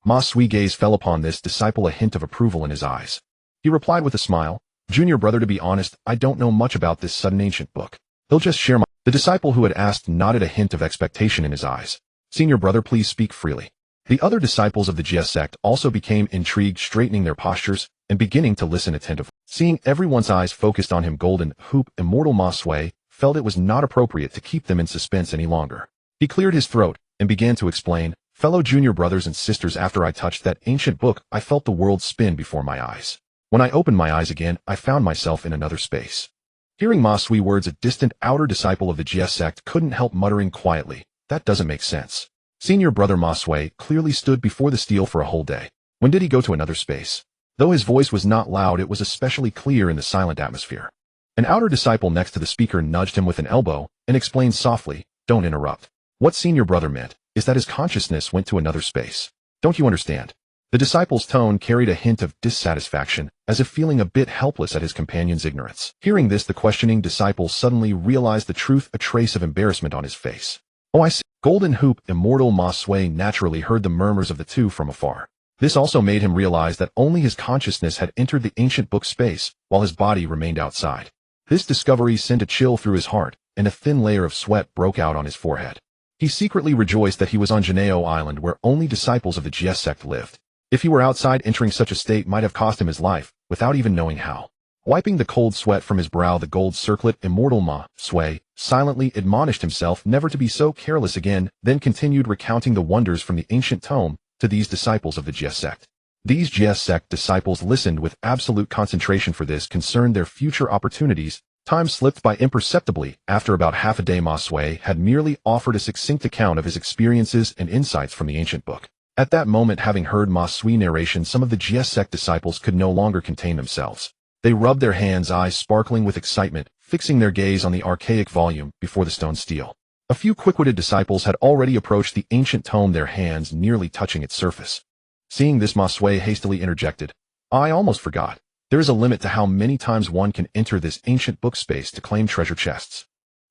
Ma Sui's gaze fell upon this disciple, a hint of approval in his eyes. He replied with a smile, "Junior brother, to be honest, I don't know much about this sudden ancient book. He'll just share my—" The disciple who had asked nodded, a hint of expectation in his eyes. "Senior brother, please speak freely." The other disciples of the Jie sect also became intrigued, straightening their postures and beginning to listen attentively. Seeing everyone's eyes focused on him, Golden Hoop Immortal Ma Sui felt it was not appropriate to keep them in suspense any longer. He cleared his throat and began to explain, "Fellow junior brothers and sisters, after I touched that ancient book, I felt the world spin before my eyes. When I opened my eyes again, I found myself in another space. Hearing Ma Sui's words, a distant outer disciple of the Jie sect couldn't help muttering quietly, "That doesn't make sense." Senior brother Ma Sui clearly stood before the steel for a whole day. When did he go to another space? Though his voice was not loud, it was especially clear in the silent atmosphere. An outer disciple next to the speaker nudged him with an elbow and explained softly, "Don't interrupt." What senior brother meant is that his consciousness went to another space. "Don't you understand?" The disciple's tone carried a hint of dissatisfaction, as if feeling a bit helpless at his companion's ignorance. Hearing this, the questioning disciple suddenly realized the truth, a trace of embarrassment on his face. "Oh, I see." Golden Hoop Immortal Ma Sui naturally heard the murmurs of the two from afar. This also made him realize that only his consciousness had entered the ancient book space, while his body remained outside. This discovery sent a chill through his heart, and a thin layer of sweat broke out on his forehead. He secretly rejoiced that he was on Janeo Island, where only disciples of the Jie sect lived. If he were outside, entering such a state might have cost him his life, without even knowing how. Wiping the cold sweat from his brow, the gold circlet Immortal Ma Sui silently admonished himself never to be so careless again, then continued recounting the wonders from the ancient tome to these disciples of the Jie sect. These Jie sect disciples listened with absolute concentration, for this concerned their future opportunities. Time slipped by imperceptibly. After about half a day, Ma Sui had merely offered a succinct account of his experiences and insights from the ancient book. At that moment, having heard Ma Sui's narration, some of the Jie sect disciples could no longer contain themselves. They rubbed their hands, eyes sparkling with excitement, fixing their gaze on the archaic volume before the stone stele. A few quick-witted disciples had already approached the ancient tome, their hands nearly touching its surface. Seeing this, Ma Sui hastily interjected, "I almost forgot. There is a limit to how many times one can enter this ancient book space to claim treasure chests."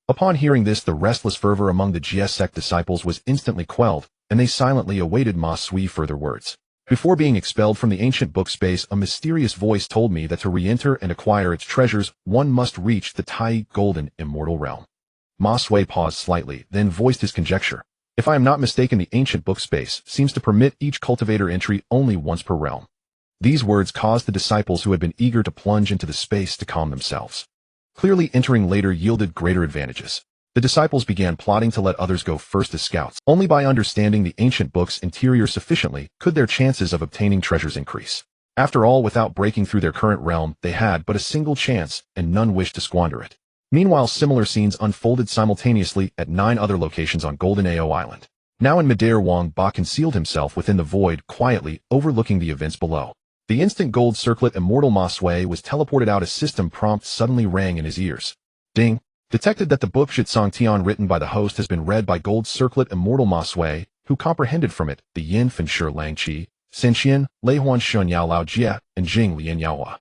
Upon hearing this, the restless fervor among the Jie sect disciples was instantly quelled, and they silently awaited Ma Sui's further words. "Before being expelled from the ancient book space, a mysterious voice told me that to re-enter and acquire its treasures, one must reach the Tai Golden Immortal Realm." Ma Sui paused slightly, then voiced his conjecture. "If I am not mistaken, the ancient book space seems to permit each cultivator entry only once per realm." These words caused the disciples who had been eager to plunge into the space to calm themselves. Clearly, entering later yielded greater advantages. The disciples began plotting to let others go first as scouts. Only by understanding the ancient book's interior sufficiently could their chances of obtaining treasures increase. After all, without breaking through their current realm, they had but a single chance, and none wished to squander it. Meanwhile, similar scenes unfolded simultaneously at 9 other locations on Golden Ao Island. Now in midair, Wang Ba concealed himself within the void, quietly overlooking the events below. The instant gold circlet Immortal Ma Sui was teleported out, a system prompt suddenly rang in his ears. Ding! Detected that the book Shitsong Tian written by the host has been read by gold circlet Immortal Ma Sui, who comprehended from it the Yin Fen Shi Lang Qi, San Qian, Lei Huan Shun Yao Lao Jie, and Jing Lian Yao Hua.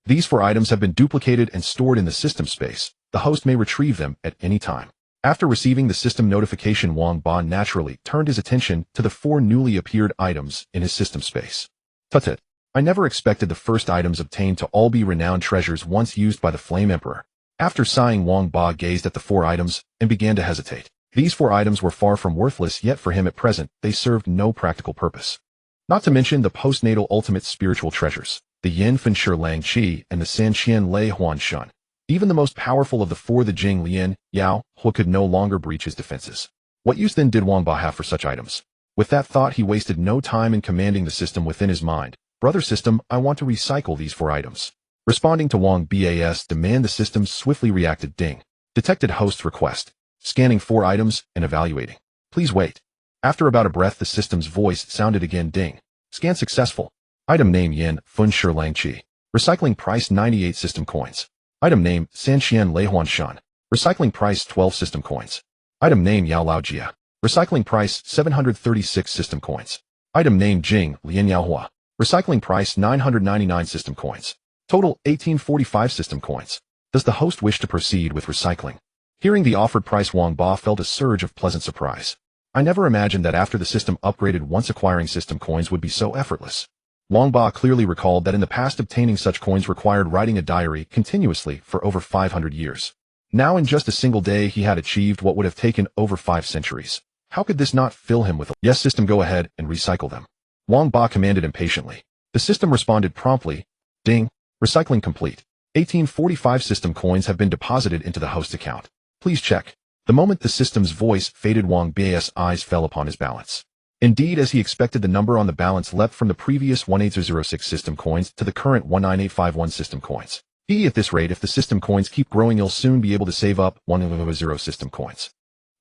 These 4 items have been duplicated and stored in the system space. The host may retrieve them at any time. After receiving the system notification, Wang Ba naturally turned his attention to the 4 newly appeared items in his system space. Tut! I never expected the first items obtained to all be renowned treasures once used by the Flame Emperor. After sighing, Wang Ba gazed at the 4 items and began to hesitate. These 4 items were far from worthless, yet for him at present, they served no practical purpose. Not to mention the postnatal ultimate spiritual treasures, the Yin Fen Shi Lang Qi and the San Qian Lei Huan Shun. Even the most powerful of the 4, the Jing Lian Yao Hua, could no longer breach his defenses. What use then did Wang Ba have for such items? With that thought, he wasted no time in commanding the system within his mind. "Brother system, I want to recycle these 4 items." Responding to Wang Ba's demand, the system swiftly reacted. Ding! Detected host's request. Scanning 4 items and evaluating. Please wait. After about a breath, the system's voice sounded again. Ding! Scan successful. Item name Yin Fen Shi Lang Qi. Recycling price 98 system coins. Item name San Qian Lei Huan Shun. Recycling price 12 system coins. Item name Yao Lao Jie. Recycling price 736 system coins. Item name Jing Lian Yao Hua. Recycling price 999 system coins. Total 1845 system coins. Does the host wish to proceed with recycling? Hearing the offered price, Wang Ba felt a surge of pleasant surprise. I never imagined that after the system upgraded, once acquiring system coins would be so effortless. Wang Ba clearly recalled that in the past, obtaining such coins required writing a diary continuously for over 500 years. Now in just a single day, he had achieved what would have taken over 5 centuries. How could this not fill him with a yes? System, go ahead and recycle them. Wang Ba commanded impatiently. The system responded promptly. Ding! Recycling complete. 1845 system coins have been deposited into the host account. Please check. The moment the system's voice faded, Wang Ba's eyes fell upon his balance. Indeed, as he expected, the number on the balance leapt from the previous 18006 system coins to the current 19851 system coins. At this rate, if the system coins keep growing, he'll soon be able to save up 100 system coins.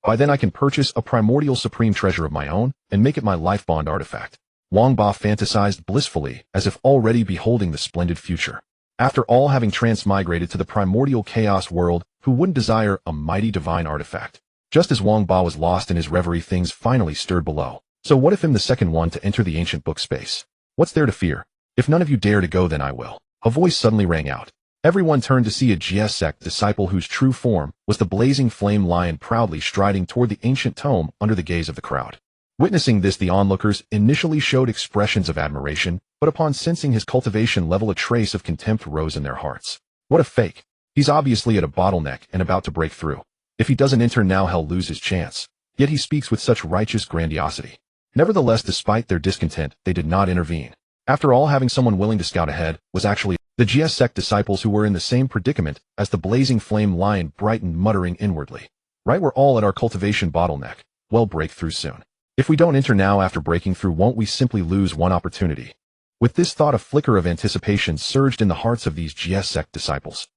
By then I can purchase a primordial supreme treasure of my own and make it my life bond artifact. Wang Ba fantasized blissfully, as if already beholding the splendid future. After all, having transmigrated to the primordial chaos world, who wouldn't desire a mighty divine artifact? Just as Wang Ba was lost in his reverie, things finally stirred below. So what if I'm the second one to enter the ancient book space? What's there to fear? If none of you dare to go, then I will. A voice suddenly rang out. Everyone turned to see a GS-sect disciple whose true form was the blazing flame lion proudly striding toward the ancient tome under the gaze of the crowd. Witnessing this, the onlookers initially showed expressions of admiration, but upon sensing his cultivation level, a trace of contempt rose in their hearts. What a fake! He's obviously at a bottleneck and about to break through. If he doesn't enter now, he'll lose his chance. Yet he speaks with such righteous grandiosity. Nevertheless, despite their discontent, they did not intervene. After all, having someone willing to scout ahead was actually the GS-sect disciples, who were in the same predicament as the blazing flame lion, brightened, muttering inwardly. Right, we're all at our cultivation bottleneck. Well, break through soon. If we don't enter now, after breaking through, won't we simply lose one opportunity? With this thought, a flicker of anticipation surged in the hearts of these GS-sect disciples.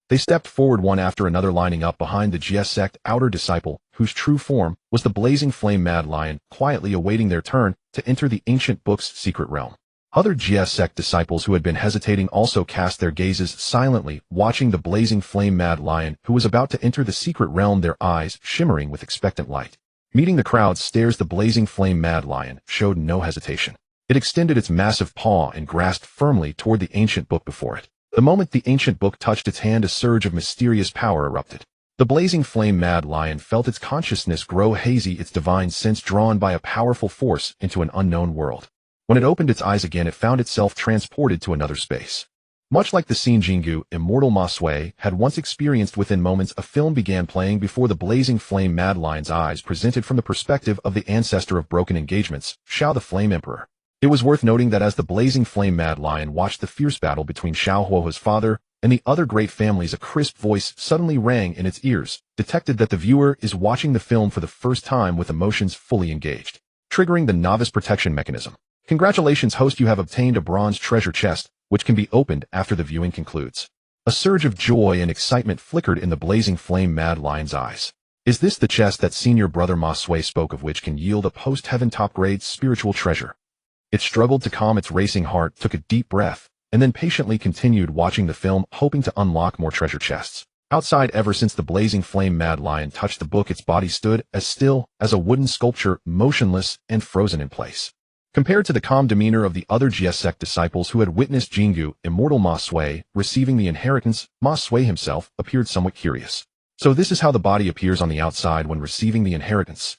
They stepped forward one after another, lining up behind the GS-sect outer disciple, whose true form was the blazing flame mad lion, quietly awaiting their turn to enter the ancient book's secret realm. Other GS-sect disciples who had been hesitating also cast their gazes silently, watching the blazing flame mad lion who was about to enter the secret realm, their eyes shimmering with expectant light. Meeting the crowd's stares, the blazing flame mad lion showed no hesitation. It extended its massive paw and grasped firmly toward the ancient book before it. The moment the ancient book touched its hand, a surge of mysterious power erupted. The blazing flame mad lion felt its consciousness grow hazy, its divine sense drawn by a powerful force into an unknown world. When it opened its eyes again, it found itself transported to another space. Much like the scene Jingu, immortal Ma Sui, had once experienced, within moments a film began playing before the blazing flame mad lion's eyes, presented from the perspective of the ancestor of broken engagements, Shao the Flame Emperor. It was worth noting that as the blazing flame mad lion watched the fierce battle between Shao Huohuo's father and the other great families, a crisp voice suddenly rang in its ears, detected that the viewer is watching the film for the first time with emotions fully engaged, triggering the novice protection mechanism. Congratulations, host, you have obtained a bronze treasure chest, which can be opened after the viewing concludes. A surge of joy and excitement flickered in the blazing flame mad lion's eyes. Is this the chest that senior brother Ma Sui spoke of, which can yield a post-heaven top-grade spiritual treasure? It struggled to calm its racing heart, took a deep breath, and then patiently continued watching the film, hoping to unlock more treasure chests. Outside, ever since the blazing flame mad lion touched the book, its body stood as still as a wooden sculpture, motionless and frozen in place. Compared to the calm demeanor of the other GS-sect disciples who had witnessed Jingu, immortal Ma Sui, receiving the inheritance, Ma Sui himself appeared somewhat curious. So this is how the body appears on the outside when receiving the inheritance.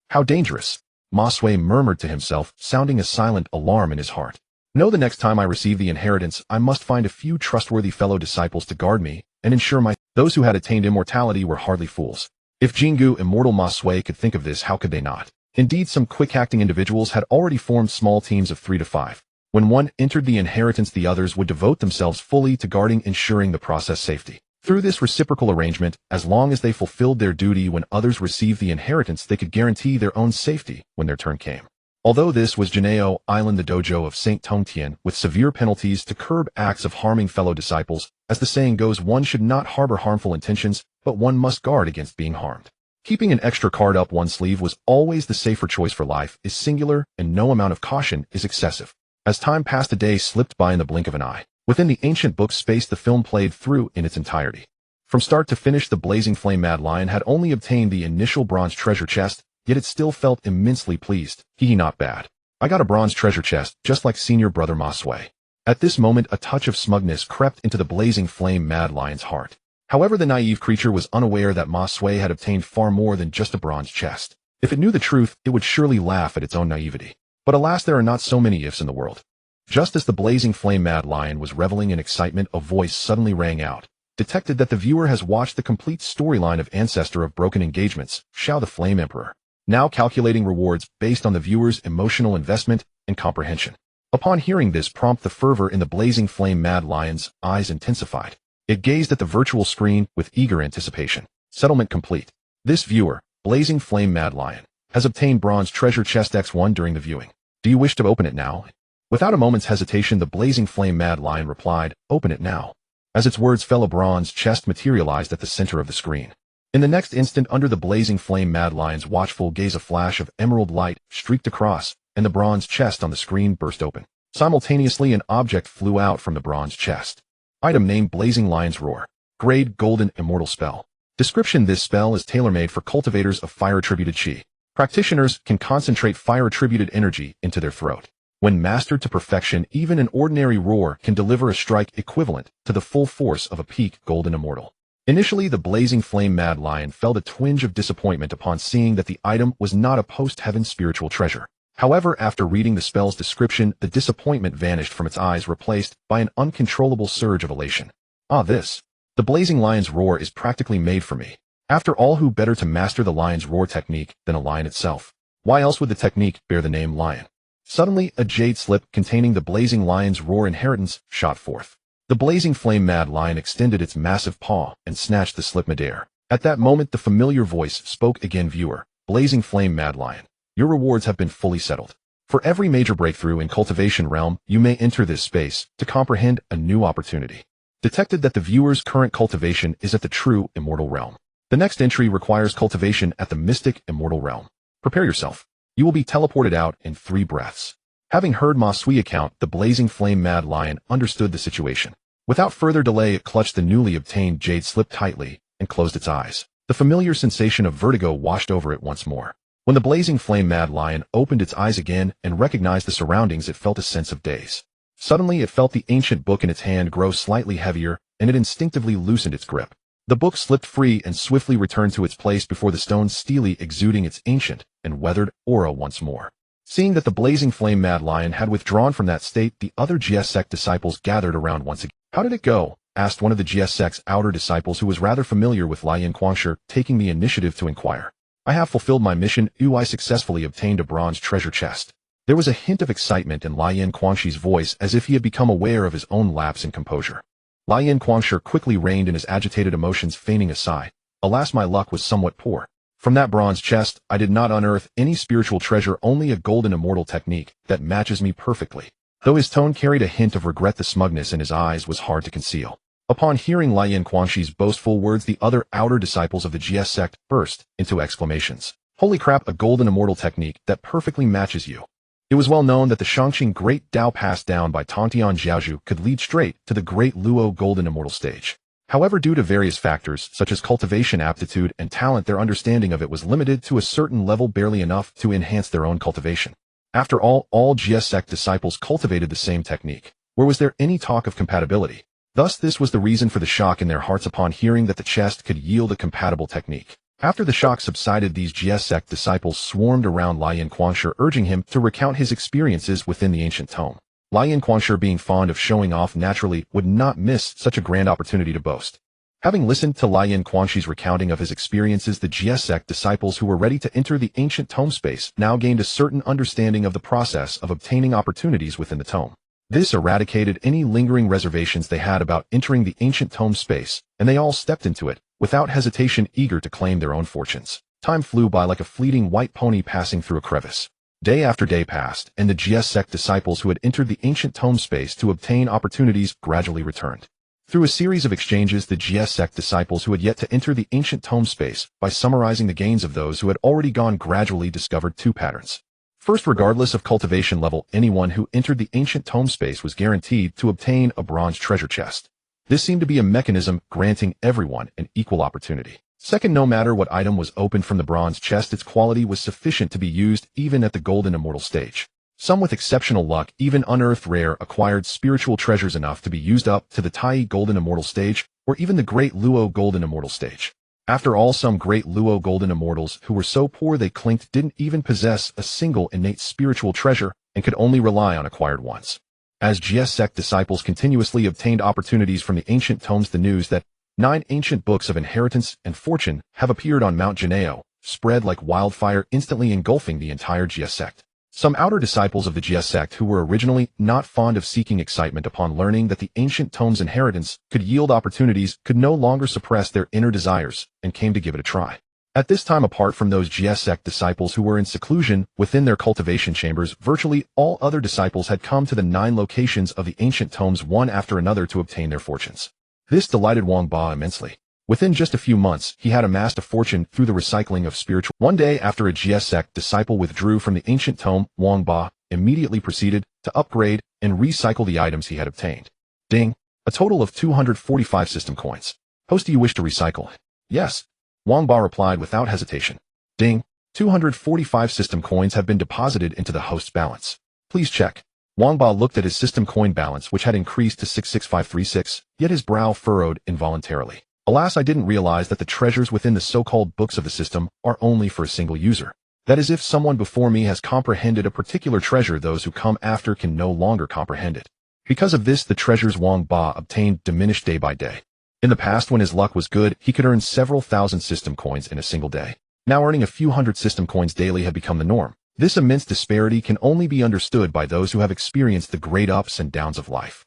How dangerous! Ma Sui murmured to himself, sounding a silent alarm in his heart. No, the next time I receive the inheritance, I must find a few trustworthy fellow disciples to guard me and ensure those who had attained immortality were hardly fools. If Jingu, immortal Ma Sui, could think of this, how could they not? Indeed, some quick-acting individuals had already formed small teams of 3 to 5. When one entered the inheritance, the others would devote themselves fully to guarding, ensuring the process safety. Through this reciprocal arrangement, as long as they fulfilled their duty when others received the inheritance, they could guarantee their own safety when their turn came. Although this was Janeo Island, the dojo of Saint Tongtian, with severe penalties to curb acts of harming fellow disciples, as the saying goes, one should not harbor harmful intentions, but one must guard against being harmed. Keeping an extra card up one's sleeve was always the safer choice, for life is singular and no amount of caution is excessive. As time passed, a day slipped by in the blink of an eye. Within the ancient book space, the film played through in its entirety. From start to finish, the blazing flame mad lion had only obtained the initial bronze treasure chest, yet it still felt immensely pleased. Not bad. I got a bronze treasure chest, just like senior brother Ma Sui. At this moment, a touch of smugness crept into the blazing flame mad lion's heart. However, the naive creature was unaware that Ma Sui had obtained far more than just a bronze chest. If it knew the truth, it would surely laugh at its own naivety. But alas, there are not so many ifs in the world. Just as the blazing flame mad lion was reveling in excitement, a voice suddenly rang out, detected that the viewer has watched the complete storyline of ancestor of broken engagements, Shao the Flame Emperor, now calculating rewards based on the viewer's emotional investment and comprehension. Upon hearing this prompt, the fervor in the blazing flame mad lion's eyes intensified. It gazed at the virtual screen with eager anticipation. Settlement complete. This viewer, blazing flame mad lion, has obtained bronze treasure chest X1 during the viewing. Do you wish to open it now? Without a moment's hesitation, the blazing flame mad lion replied, open it now. As its words fell, a bronze chest materialized at the center of the screen. In the next instant, under the blazing flame mad lion's watchful gaze, a flash of emerald light streaked across, and the bronze chest on the screen burst open. Simultaneously, an object flew out from the bronze chest. Item name: Blazing Lion's Roar. Grade: Golden Immortal Spell. Description: this spell is tailor-made for cultivators of fire-attributed chi. Practitioners can concentrate fire-attributed energy into their throat. When mastered to perfection, even an ordinary roar can deliver a strike equivalent to the full force of a peak golden immortal. Initially, the blazing flame mad lion felt a twinge of disappointment upon seeing that the item was not a post-heaven spiritual treasure. However, after reading the spell's description, the disappointment vanished from its eyes, replaced by an uncontrollable surge of elation. The blazing lion's roar is practically made for me. After all, who better to master the lion's roar technique than a lion itself? Why else would the technique bear the name lion? Suddenly, a jade slip containing the blazing lion's roar inheritance shot forth. The blazing flame mad lion extended its massive paw and snatched the slip midair. At that moment, the familiar voice spoke again. Viewer, blazing flame mad lion, your rewards have been fully settled. For every major breakthrough in cultivation realm, you may enter this space to comprehend a new opportunity. Detected that the viewer's current cultivation is at the true immortal realm. The next entry requires cultivation at the mystic immortal realm. Prepare yourself. You will be teleported out in 3 breaths. Having heard Ma Sui account, the blazing flame mad lion understood the situation. Without further delay, it clutched the newly obtained jade slip tightly and closed its eyes. The familiar sensation of vertigo washed over it once more. When the blazing flame mad lion opened its eyes again and recognized the surroundings, it felt a sense of daze. Suddenly, it felt the ancient book in its hand grow slightly heavier, and it instinctively loosened its grip. The book slipped free and swiftly returned to its place before the stone, steely exuding its ancient and weathered aura once more. Seeing that the blazing flame mad lion had withdrawn from that state, the other GS sect disciples gathered around once again. How did it go? Asked one of the GS sect's outer disciples, who was rather familiar with Lian Quangshi, taking the initiative to inquire. I have fulfilled my mission. I successfully obtained a bronze treasure chest. There was a hint of excitement in Lian Quangshi's voice, as if he had become aware of his own lapse in composure. Lian Quangshi quickly reined in his agitated emotions, feigning a sigh. Alas, my luck was somewhat poor. From that bronze chest, I did not unearth any spiritual treasure, only a golden immortal technique that matches me perfectly. Though his tone carried a hint of regret, the smugness in his eyes was hard to conceal. Upon hearing Lian Quangshi's boastful words, the other outer disciples of the GS sect burst into exclamations. Holy crap, a golden immortal technique that perfectly matches you. It was well known that the Shangqing Great Dao passed down by Tongtian Jiaozhu could lead straight to the Great Luo Golden Immortal stage. However, due to various factors, such as cultivation aptitude and talent, their understanding of it was limited to a certain level, barely enough to enhance their own cultivation. After all GS sect disciples cultivated the same technique. Where was there any talk of compatibility? Thus, this was the reason for the shock in their hearts upon hearing that the chest could yield a compatible technique. After the shock subsided, these GS sect disciples swarmed around Lian Quangshi, urging him to recount his experiences within the ancient tome. Lian Quangshi, being fond of showing off, naturally would not miss such a grand opportunity to boast. Having listened to Lian Quangshi's recounting of his experiences, the GS sect disciples who were ready to enter the ancient tome space now gained a certain understanding of the process of obtaining opportunities within the tome. This eradicated any lingering reservations they had about entering the ancient tome space, and they all stepped into it, without hesitation, eager to claim their own fortunes. Time flew by like a fleeting white pony passing through a crevice. Day after day passed, and the GS sect disciples who had entered the ancient tome space to obtain opportunities gradually returned. Through a series of exchanges, the GS sect disciples who had yet to enter the ancient tome space, by summarizing the gains of those who had already gone, gradually discovered 2 patterns. First, regardless of cultivation level, anyone who entered the ancient tome space was guaranteed to obtain a bronze treasure chest. This seemed to be a mechanism granting everyone an equal opportunity. Second, no matter what item was opened from the bronze chest, its quality was sufficient to be used even at the golden immortal stage. Some with exceptional luck even unearthed rare acquired spiritual treasures enough to be used up to the Tai golden immortal stage, or even the Great Luo golden immortal stage. After all, some Great Luo golden immortals who were so poor they clinked didn't even possess a single innate spiritual treasure and could only rely on acquired ones. As GS sect disciples continuously obtained opportunities from the ancient tomes, the news that 9 ancient books of inheritance and fortune have appeared on Mount Janeo spread like wildfire, instantly engulfing the entire GS sect. Some outer disciples of the GS sect who were originally not fond of seeking excitement upon learning that the ancient tome's inheritance could yield opportunities could no longer suppress their inner desires and came to give it a try. At this time, apart from those GS-sect disciples who were in seclusion within their cultivation chambers, virtually all other disciples had come to the 9 locations of the ancient tomes one after another to obtain their fortunes. This delighted Wang Ba immensely. Within just a few months, he had amassed a fortune through the recycling of spiritual. One day, after a GS-sect disciple withdrew from the ancient tome, Wang Ba immediately proceeded to upgrade and recycle the items he had obtained. Ding! A total of 245 system coins. Host, do you wish to recycle? Yes. Wang Ba replied without hesitation. Ding! 245 system coins have been deposited into the host's balance. Please check. Wang Ba looked at his system coin balance, which had increased to 66536, yet his brow furrowed involuntarily. Alas, I didn't realize that the treasures within the so-called books of the system are only for a single user. That is, if someone before me has comprehended a particular treasure, those who come after can no longer comprehend it. Because of this, the treasures Wang Ba obtained diminished day by day. In the past, when his luck was good, he could earn several thousand system coins in a single day. Now earning a few hundred system coins daily had become the norm. This immense disparity can only be understood by those who have experienced the great ups and downs of life.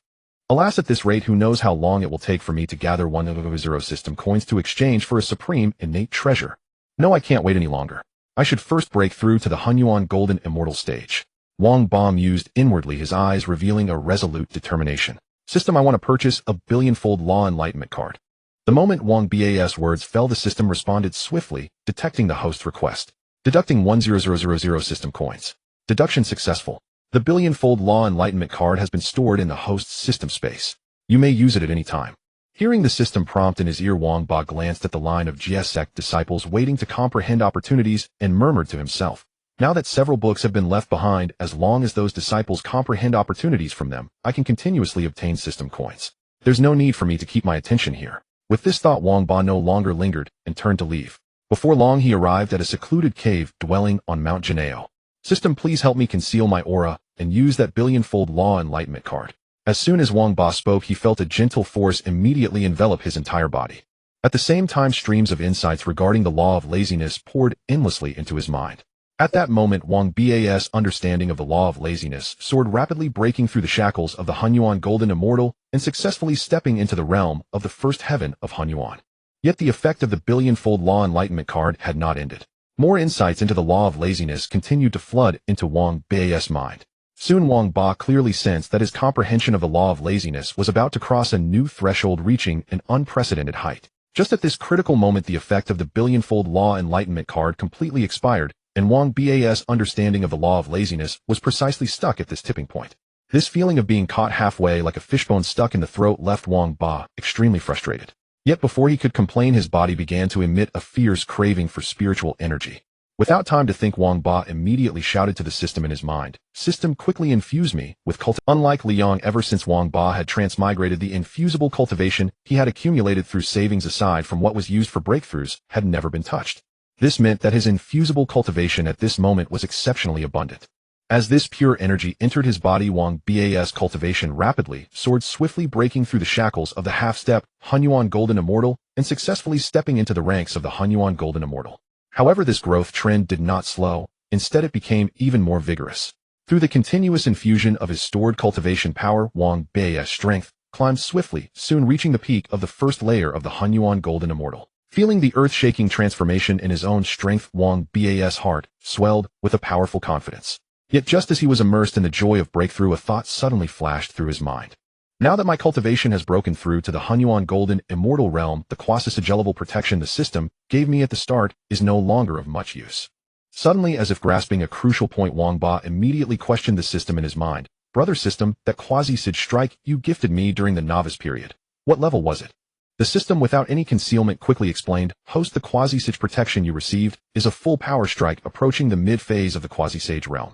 Alas, at this rate, who knows how long it will take for me to gather 100 system coins to exchange for a supreme innate treasure. No, I can't wait any longer. I should first break through to the Hunyuan Golden Immortal stage. Wang Ba mused inwardly, his eyes revealing a resolute determination. System, I want to purchase a billionfold law enlightenment card. The moment Wang Ba's words fell, the system responded swiftly, detecting the host's request. Deducting 100,000 system coins. Deduction successful. The billionfold law enlightenment card has been stored in the host's system space. You may use it at any time. Hearing the system prompt in his ear, Wang Ba glanced at the line of GS-sect disciples waiting to comprehend opportunities and murmured to himself. Now that several books have been left behind, as long as those disciples comprehend opportunities from them, I can continuously obtain system coins. There's no need for me to keep my attention here. With this thought, Wang Ba no longer lingered and turned to leave. Before long, he arrived at a secluded cave dwelling on Mount Janeo. System, please help me conceal my aura and use that billionfold law enlightenment card. As soon as Wang Ba spoke, he felt a gentle force immediately envelop his entire body. At the same time, streams of insights regarding the law of laziness poured endlessly into his mind. At that moment, Wang Ba's understanding of the law of laziness soared, rapidly breaking through the shackles of the Hunyuan Golden Immortal and successfully stepping into the realm of the first heaven of Hunyuan. Yet the effect of the billionfold law enlightenment card had not ended. More insights into the law of laziness continued to flood into Wang Ba's mind. Soon Wang Ba clearly sensed that his comprehension of the law of laziness was about to cross a new threshold, reaching an unprecedented height. Just at this critical moment, the effect of the billionfold law enlightenment card completely expired, and Wang Ba's understanding of the law of laziness was precisely stuck at this tipping point. This feeling of being caught halfway like a fishbone stuck in the throat left Wang Ba extremely frustrated. Yet before he could complain, his body began to emit a fierce craving for spiritual energy. Without time to think, Wang Ba immediately shouted to the system in his mind, "System, quickly infuse me with cultivate." Unlike Liang, ever since Wang Ba had transmigrated, the infusible cultivation he had accumulated through savings aside from what was used for breakthroughs had never been touched. This meant that his infusible cultivation at this moment was exceptionally abundant. As this pure energy entered his body, Wang Ba's cultivation rapidly soared, swiftly breaking through the shackles of the half-step Hunyuan Golden Immortal and successfully stepping into the ranks of the Hunyuan Golden Immortal. However, this growth trend did not slow. Instead, it became even more vigorous. Through the continuous infusion of his stored cultivation power, Wang Ba's strength climbed swiftly, soon reaching the peak of the first layer of the Hunyuan Golden Immortal. Feeling the earth-shaking transformation in his own strength, Wang Ba's heart swelled with a powerful confidence. Yet just as he was immersed in the joy of breakthrough, a thought suddenly flashed through his mind. Now that my cultivation has broken through to the Hunyuan Golden Immortal realm, the quasi-saint protection the system gave me at the start is no longer of much use. Suddenly, as if grasping a crucial point, Wang Ba immediately questioned the system in his mind. "Brother system, that quasi-saint strike you gifted me during the novice period, what level was it?" The system, without any concealment, quickly explained, "Host, the quasi-saint protection you received is a full power strike approaching the mid-phase of the quasi-saint realm."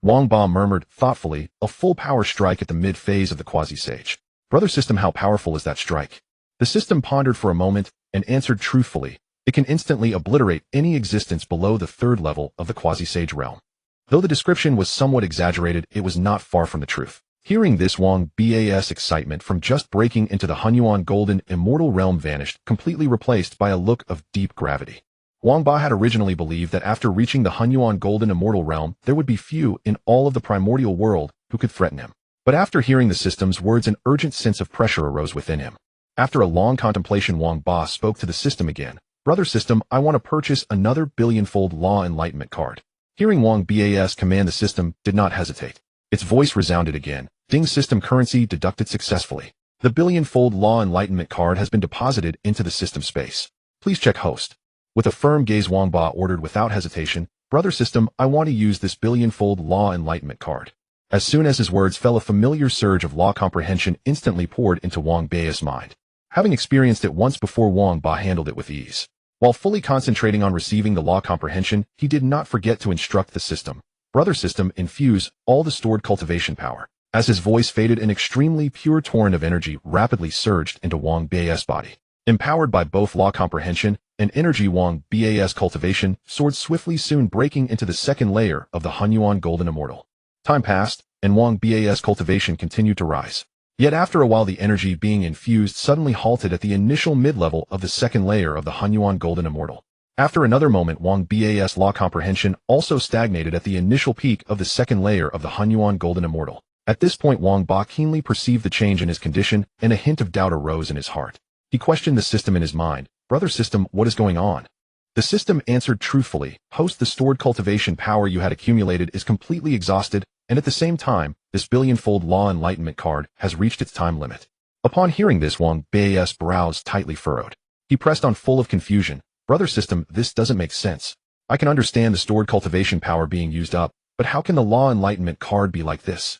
Wang Ba murmured thoughtfully, "A full power strike at the mid-phase of the quasi-saint. Brother system, how powerful is that strike?" The system pondered for a moment and answered truthfully, "It can instantly obliterate any existence below the third level of the quasi-saint realm." Though the description was somewhat exaggerated, it was not far from the truth. Hearing this, Wang Ba's excitement from just breaking into the Hunyuan Golden Immortal realm vanished, completely replaced by a look of deep gravity. Wang Ba had originally believed that after reaching the Hunyuan Golden Immortal realm, there would be few in all of the primordial world who could threaten him. But after hearing the system's words, an urgent sense of pressure arose within him. After a long contemplation, Wang Ba spoke to the system again. Brother system, I want to purchase another billionfold law enlightenment card. Hearing Wang Bas command, the system did not hesitate. Its voice resounded again. Ding, system currency deducted successfully. The billionfold law enlightenment card has been deposited into the system space. Please check host. With a firm gaze, Wang Ba ordered without hesitation, Brother system, I want to use this billionfold law enlightenment card. As soon as his words fell, a familiar surge of law comprehension instantly poured into Wang Ba's mind. Having experienced it once before, Wang Ba handled it with ease. While fully concentrating on receiving the law comprehension, he did not forget to instruct the system. Brother system, infuse all the stored cultivation power. As his voice faded, an extremely pure torrent of energy rapidly surged into Wang Ba's body. Empowered by both law comprehension and energy, Wang Ba's cultivation soared swiftly, soon breaking into the second layer of the Hunyuan Golden Immortal. Time passed, and Wang Ba's cultivation continued to rise. Yet after a while, the energy being infused suddenly halted at the initial mid-level of the second layer of the Hunyuan Golden Immortal. After another moment, Wang Ba's law comprehension also stagnated at the initial peak of the second layer of the Hunyuan Golden Immortal. At this point, Wang Ba keenly perceived the change in his condition, and a hint of doubt arose in his heart. He questioned the system in his mind. Brother system, what is going on? The system answered truthfully, host, the stored cultivation power you had accumulated is completely exhausted, and at the same time, this billionfold law enlightenment card has reached its time limit. Upon hearing this, Wang Ba's brows tightly furrowed. He pressed on, full of confusion. Brother system, this doesn't make sense. I can understand the stored cultivation power being used up, but how can the law enlightenment card be like this?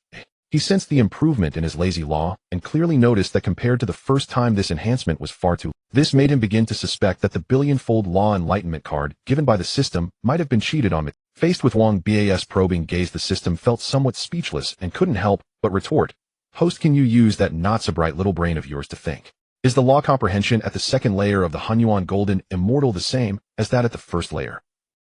He sensed the improvement in his lazy law, and clearly noticed that compared to the first time, this enhancement was far too. This made him begin to suspect that the billionfold law enlightenment card given by the system might have been cheated on. Faced with Wang Ba's probing gaze, the system felt somewhat speechless and couldn't help but retort. Host, can you use that not-so-bright little brain of yours to think? Is the law comprehension at the second layer of the Hunyuan Golden Immortal the same as that at the first layer?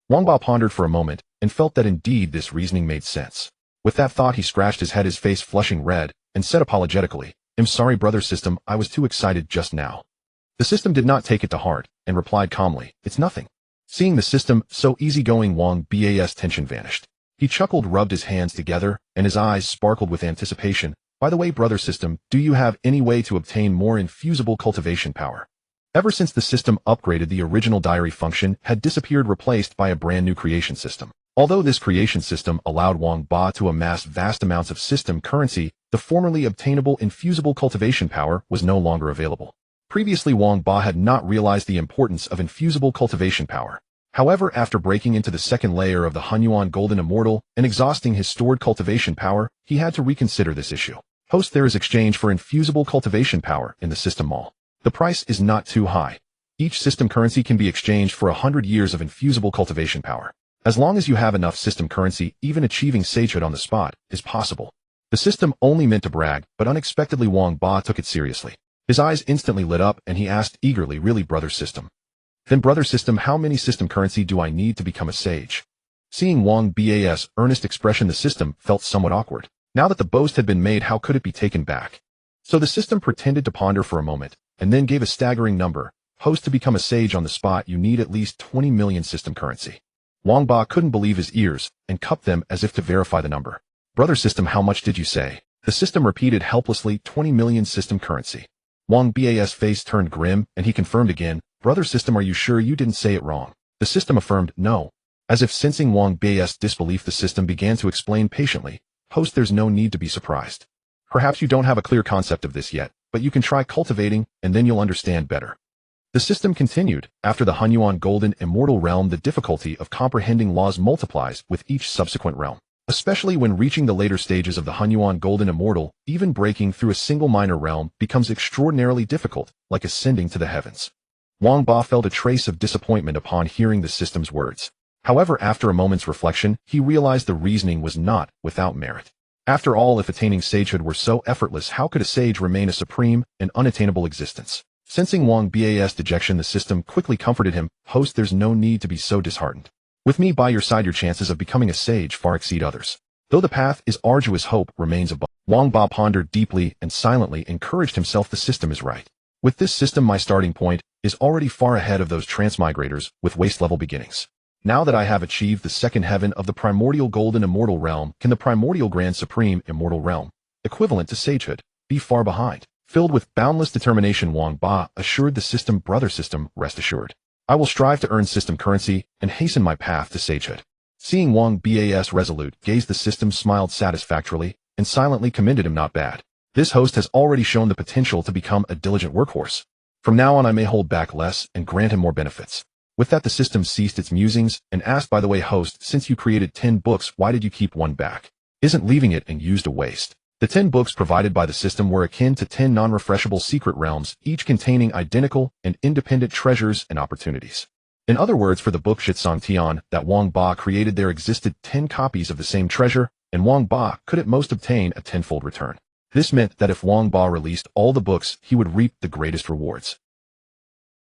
Wang Ba pondered for a moment and felt that indeed this reasoning made sense. With that thought, he scratched his head, his face flushing red, and said apologetically, I'm sorry, brother system, I was too excited just now. The system did not take it to heart, and replied calmly, it's nothing. Seeing the system so easygoing, Wang Ba's tension vanished. He chuckled, rubbed his hands together, and his eyes sparkled with anticipation. By the way, brother system, do you have any way to obtain more infusible cultivation power? Ever since the system upgraded, the original diary function had disappeared, replaced by a brand new creation system. Although this creation system allowed Wang Ba to amass vast amounts of system currency, the formerly obtainable infusible cultivation power was no longer available. Previously, Wang Ba had not realized the importance of infusible cultivation power. However, after breaking into the second layer of the Hunyuan Golden Immortal and exhausting his stored cultivation power, he had to reconsider this issue. Host, there is exchange for infusible cultivation power in the system mall. The price is not too high. Each system currency can be exchanged for 100 years of infusible cultivation power. As long as you have enough system currency, even achieving sagehood on the spot is possible. The system only meant to brag, but unexpectedly Wang Ba took it seriously. His eyes instantly lit up, and he asked eagerly, really, brother system? Then brother system, how many system currency do I need to become a sage? Seeing Wang Ba's earnest expression, the system felt somewhat awkward. Now that the boast had been made, how could it be taken back? So the system pretended to ponder for a moment, and then gave a staggering number. Host, to become a sage on the spot, you need at least 20 million system currency. Wang Ba couldn't believe his ears, and cupped them as if to verify the number. Brother system, how much did you say? The system repeated helplessly, 20 million system currency. Wang Ba's face turned grim, and he confirmed again, brother system, are you sure you didn't say it wrong? The system affirmed, no. As if sensing Wang Ba's disbelief, the system began to explain patiently, host, there's no need to be surprised. Perhaps you don't have a clear concept of this yet, but you can try cultivating, and then you'll understand better. The system continued. After the Hunyuan Golden Immortal realm, the difficulty of comprehending laws multiplies with each subsequent realm. Especially when reaching the later stages of the Hunyuan Golden Immortal, even breaking through a single minor realm becomes extraordinarily difficult, like ascending to the heavens. Wang Ba felt a trace of disappointment upon hearing the system's words. However, after a moment's reflection, he realized the reasoning was not without merit. After all, if attaining sagehood were so effortless, how could a sage remain a supreme and unattainable existence? Sensing Wang Ba's dejection, the system quickly comforted him, host, there's no need to be so disheartened. With me by your side, your chances of becoming a sage far exceed others. Though the path is arduous, hope remains above. Wang Ba pondered deeply and silently encouraged himself, the system is right. With this system, my starting point is already far ahead of those transmigrators with waste-level beginnings. Now that I have achieved the second heaven of the Primordial Golden Immortal Realm, can the Primordial Grand Supreme Immortal Realm, equivalent to sagehood, be far behind? Filled with boundless determination, Wang Ba assured the system, brother system, rest assured. I will strive to earn system currency and hasten my path to sagehood. Seeing Wang Bas resolute gaze, the system smiled satisfactorily and silently commended him. Not bad. This host has already shown the potential to become a diligent workhorse. From now on I may hold back less and grant him more benefits. With that the system ceased its musings and asked, by the way host, since you created 10 books, why did you keep one back? Isn't leaving it and used a waste? The 10 books provided by the system were akin to 10 non-refreshable secret realms, each containing identical and independent treasures and opportunities. In other words, for the book Shitsong Tian that Wang Ba created, there existed 10 copies of the same treasure, and Wang Ba could at most obtain a tenfold return. This meant that if Wang Ba released all the books, he would reap the greatest rewards.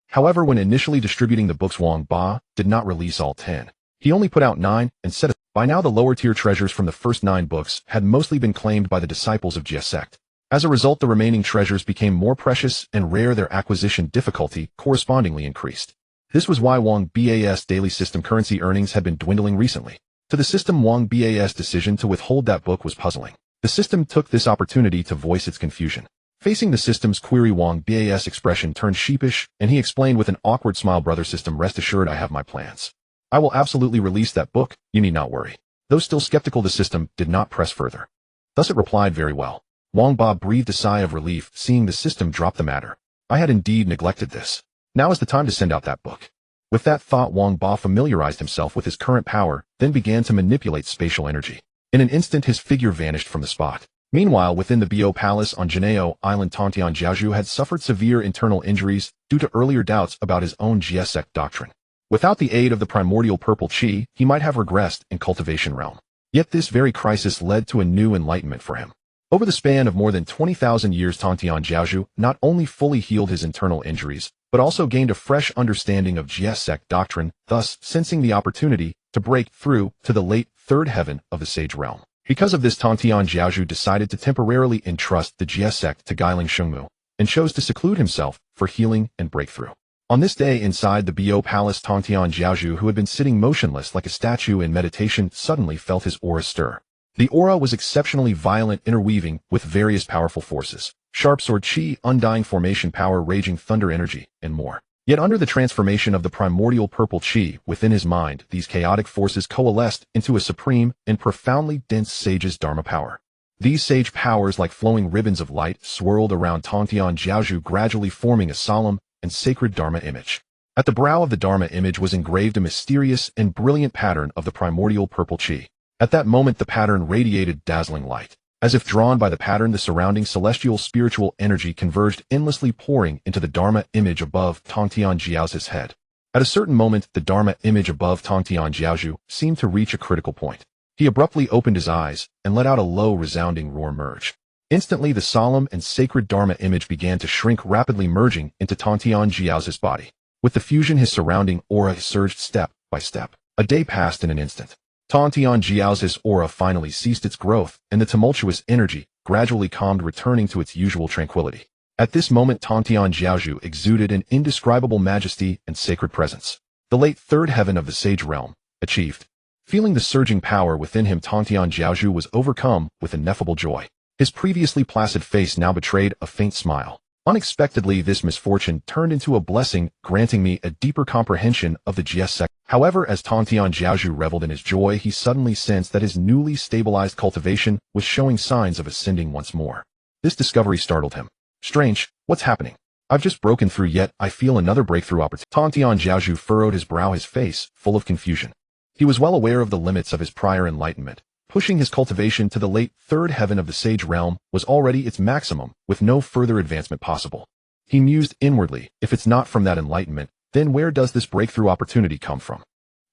However, when initially distributing the books, Wang Ba did not release all 10. He only put out 9 and said, by now the lower-tier treasures from the first 9 books had mostly been claimed by the disciples of Jia sect. As a result, the remaining treasures became more precious and rare. Their acquisition difficulty correspondingly increased. This was why Wang Bas daily system currency earnings had been dwindling recently. To the system, Wang Bas' decision to withhold that book was puzzling. The system took this opportunity to voice its confusion. Facing the system's query, Wang Bas' expression turned sheepish, and he explained with an awkward smile, brother system, rest assured I have my plans. I will absolutely release that book, you need not worry. Though still skeptical, the system did not press further. Thus it replied, very well. Wang Ba breathed a sigh of relief, seeing the system drop the matter. I had indeed neglected this. Now is the time to send out that book. With that thought, Wang Ba familiarized himself with his current power, then began to manipulate spatial energy. In an instant his figure vanished from the spot. Meanwhile, within the Bo Palace on Janeo Island, Tontian Jiaozhu had suffered severe internal injuries due to earlier doubts about his own Jia sect doctrine. Without the aid of the primordial purple qi, he might have regressed in cultivation realm. Yet this very crisis led to a new enlightenment for him. Over the span of more than 20,000 years, Tontian Jiaozhu not only fully healed his internal injuries, but also gained a fresh understanding of Jia sect doctrine, thus sensing the opportunity to break through to the late third heaven of the sage realm. Because of this, Tontian Jiaozhu decided to temporarily entrust the Jia sect to Guiling Shengmu, and chose to seclude himself for healing and breakthrough. On this day, inside the Bo Palace, Tontian Jiaozhu, who had been sitting motionless like a statue in meditation, suddenly felt his aura stir. The aura was exceptionally violent, interweaving with various powerful forces: sharp sword qi, undying formation power, raging thunder energy, and more. Yet under the transformation of the primordial purple qi within his mind, these chaotic forces coalesced into a supreme and profoundly dense sage's dharma power. These sage powers, like flowing ribbons of light, swirled around Tontian Jiaozhu, gradually forming a solemn and sacred dharma image. At the brow of the dharma image was engraved a mysterious and brilliant pattern of the primordial purple qi. At that moment the pattern radiated dazzling light. As if drawn by the pattern, the surrounding celestial spiritual energy converged, endlessly pouring into the Dharma image above Tontian Jiaozhu's head. At a certain moment, the Dharma image above Tontian Jiaozhu seemed to reach a critical point. He abruptly opened his eyes and let out a low, resounding roar. Merge. Instantly, the solemn and sacred Dharma image began to shrink, rapidly merging into Tontian Jiaozhu's body. With the fusion, his surrounding aura surged step by step. A day passed in an instant. Tontian Jiaozhu's aura finally ceased its growth, and the tumultuous energy gradually calmed, returning to its usual tranquility. At this moment, Tontian Jiaozhu exuded an indescribable majesty and sacred presence. The late third heaven of the sage realm achieved. Feeling the surging power within him, Tontian Jiaozhu was overcome with ineffable joy. His previously placid face now betrayed a faint smile. Unexpectedly, this misfortune turned into a blessing, granting me a deeper comprehension of the Jia sect. However, as Tontian Jiaozhu reveled in his joy, he suddenly sensed that his newly stabilized cultivation was showing signs of ascending once more. This discovery startled him. Strange, what's happening? I've just broken through, yet I feel another breakthrough opportunity. Tontian Jiaozhu furrowed his brow, his face full of confusion. He was well aware of the limits of his prior enlightenment. Pushing his cultivation to the late third heaven of the sage realm was already its maximum, with no further advancement possible. He mused inwardly, if it's not from that enlightenment, then where does this breakthrough opportunity come from?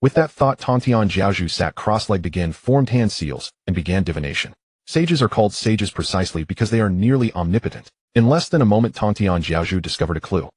With that thought, Tontian Jiaozhu sat cross-legged, again formed hand seals, and began divination. Sages are called sages precisely because they are nearly omnipotent. In less than a moment, Tontian Jiaozhu discovered a clue.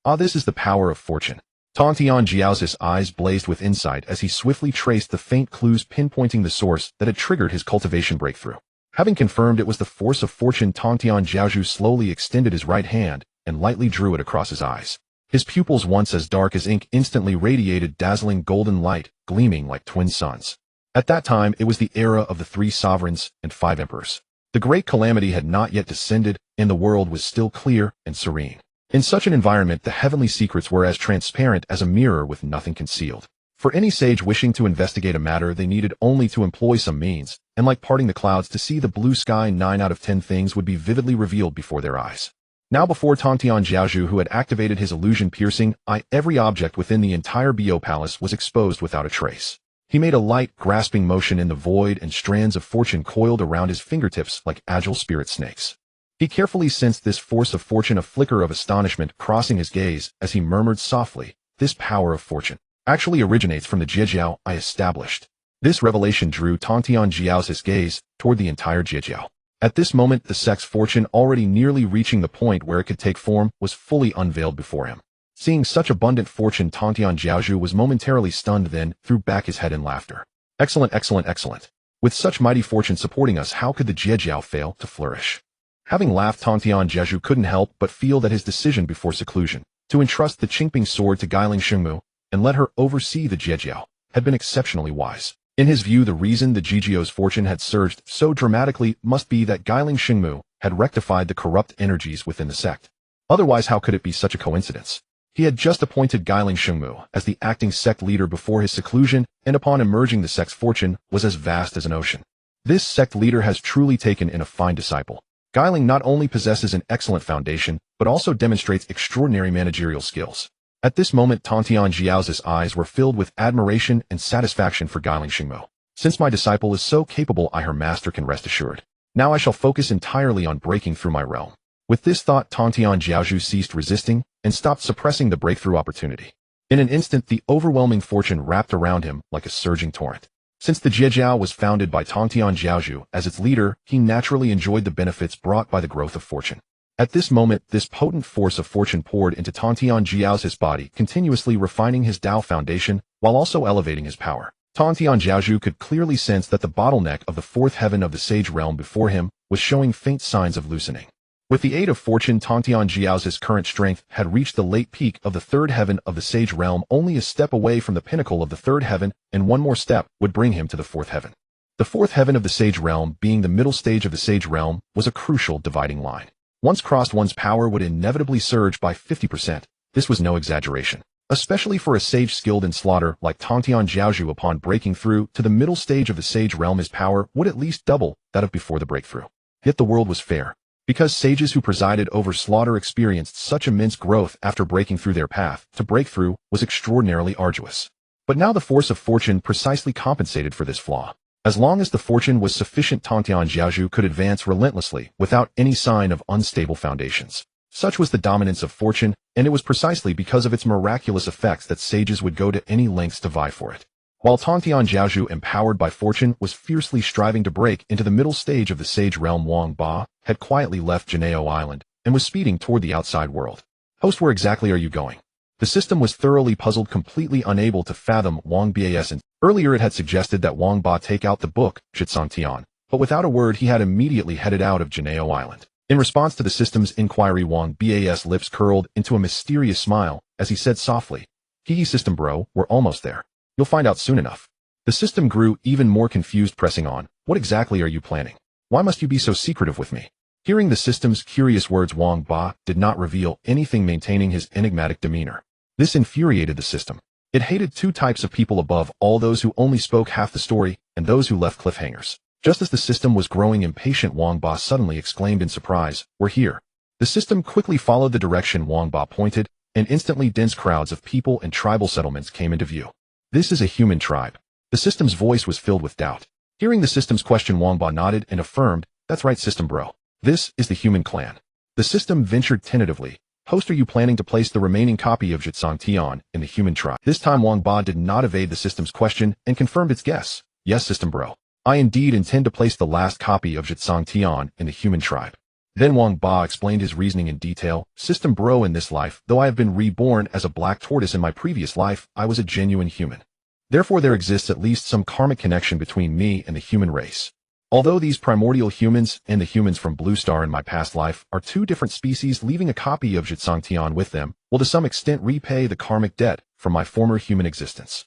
Ah, this is the power of fortune. Tontian Jiaozhu's eyes blazed with insight as he swiftly traced the faint clues pinpointing the source that had triggered his cultivation breakthrough. Having confirmed it was the force of fortune, Tontian Jiaozhu slowly extended his right hand and lightly drew it across his eyes. His pupils, once as dark as ink, instantly radiated dazzling golden light, gleaming like twin suns. At that time, it was the era of the 3 sovereigns and 5 emperors. The great calamity had not yet descended, and the world was still clear and serene. In such an environment, the heavenly secrets were as transparent as a mirror with nothing concealed. For any sage wishing to investigate a matter, they needed only to employ some means, and like parting the clouds to see the blue sky, 9 out of 10 things would be vividly revealed before their eyes. Now before Tontian Jiaozhu, who had activated his illusion-piercing eye, every object within the entire Bo Palace was exposed without a trace. He made a light, grasping motion in the void, and strands of fortune coiled around his fingertips like agile spirit snakes. He carefully sensed this force of fortune, a flicker of astonishment crossing his gaze as he murmured softly, "This power of fortune actually originates from the Jiejiao I established." This revelation drew Tontian Jiaozhu's gaze toward the entire Jiejiao. At this moment, the sect's fortune, already nearly reaching the point where it could take form, was fully unveiled before him. Seeing such abundant fortune, Tontian Jiaozhu was momentarily stunned, then threw back his head in laughter. Excellent, excellent, excellent. With such mighty fortune supporting us, how could the Jiejiao fail to flourish? Having laughed, Tontian Jiaozhu couldn't help but feel that his decision before seclusion, to entrust the Qingping sword to Guiling Shengmu and let her oversee the Jiejiao, had been exceptionally wise. In his view, the reason the Jijiao's fortune had surged so dramatically must be that Guiling Shengmu had rectified the corrupt energies within the sect. Otherwise, how could it be such a coincidence? He had just appointed Guiling Shengmu as the acting sect leader before his seclusion, and upon emerging, the sect's fortune was as vast as an ocean. This sect leader has truly taken in a fine disciple. Guiling not only possesses an excellent foundation, but also demonstrates extraordinary managerial skills. At this moment, Tontian Jiaozhu's eyes were filled with admiration and satisfaction for Guiling Shengmu. Since my disciple is so capable, her master can rest assured. Now I shall focus entirely on breaking through my realm. With this thought, Tontian Jiaozhu ceased resisting and stopped suppressing the breakthrough opportunity. In an instant, the overwhelming fortune wrapped around him like a surging torrent. Since the Jiejiao was founded by Tontian Jiaozhu as its leader, he naturally enjoyed the benefits brought by the growth of fortune. At this moment, this potent force of fortune poured into Tontian Jiaozhu's body, continuously refining his Dao foundation while also elevating his power. Tontian Jiaozhu could clearly sense that the bottleneck of the fourth heaven of the sage realm before him was showing faint signs of loosening. With the aid of fortune, Tontian Jiaozhu's current strength had reached the late peak of the third heaven of the sage realm, only a step away from the pinnacle of the third heaven, and one more step would bring him to the fourth heaven. The fourth heaven of the sage realm, being the middle stage of the sage realm, was a crucial dividing line. Once crossed, one's power would inevitably surge by 50%. This was no exaggeration, especially for a sage skilled in slaughter like Tontian Jiaozhu. Upon breaking through to the middle stage of the sage realm, his power would at least double that of before the breakthrough. Yet the world was fair, because sages who presided over slaughter experienced such immense growth after breaking through. Their path to breakthrough was extraordinarily arduous. But now the force of fortune precisely compensated for this flaw. As long as the fortune was sufficient, Tontian Jiaozhu could advance relentlessly without any sign of unstable foundations. Such was the dominance of fortune, and it was precisely because of its miraculous effects that sages would go to any lengths to vie for it. While Tontian Jiaozhu, empowered by fortune, was fiercely striving to break into the middle stage of the sage realm, Wang Ba had quietly left Janeo Island and was speeding toward the outside world. "Host, where exactly are you going?" The system was thoroughly puzzled, completely unable to fathom Wang Ba's. Earlier it had suggested that Wang Ba take out the book, Zhitsang Tian, but without a word he had immediately headed out of Janeo Island. In response to the system's inquiry, Wang Ba's lips curled into a mysterious smile as he said softly, "Hehe, system bro, we're almost there. You'll find out soon enough." The system grew even more confused, pressing on, "What exactly are you planning? Why must you be so secretive with me?" Hearing the system's curious words, Wang Ba did not reveal anything, maintaining his enigmatic demeanor. This infuriated the system. It hated two types of people above all: those who only spoke half the story and those who left cliffhangers. Just as the system was growing impatient, Wang Ba suddenly exclaimed in surprise, "We're here." The system quickly followed the direction Wang Ba pointed, and instantly dense crowds of people and tribal settlements came into view. "This is a human tribe." The system's voice was filled with doubt. Hearing the system's question, Wang Ba nodded and affirmed, "That's right, system bro. This is the human clan." The system ventured tentatively, "Host, are you planning to place the remaining copy of Zhitsang Tian in the human tribe?" This time Wang Ba did not evade the system's question and confirmed its guess. "Yes, system bro. I indeed intend to place the last copy of Zhitsang Tian in the human tribe." Then Wang Ba explained his reasoning in detail. "System bro, in this life, though I have been reborn as a black tortoise, in my previous life, I was a genuine human. Therefore there exists at least some karmic connection between me and the human race. Although these primordial humans and the humans from Blue Star in my past life are two different species, leaving a copy of Zhitsang Tian with them will to some extent repay the karmic debt from my former human existence."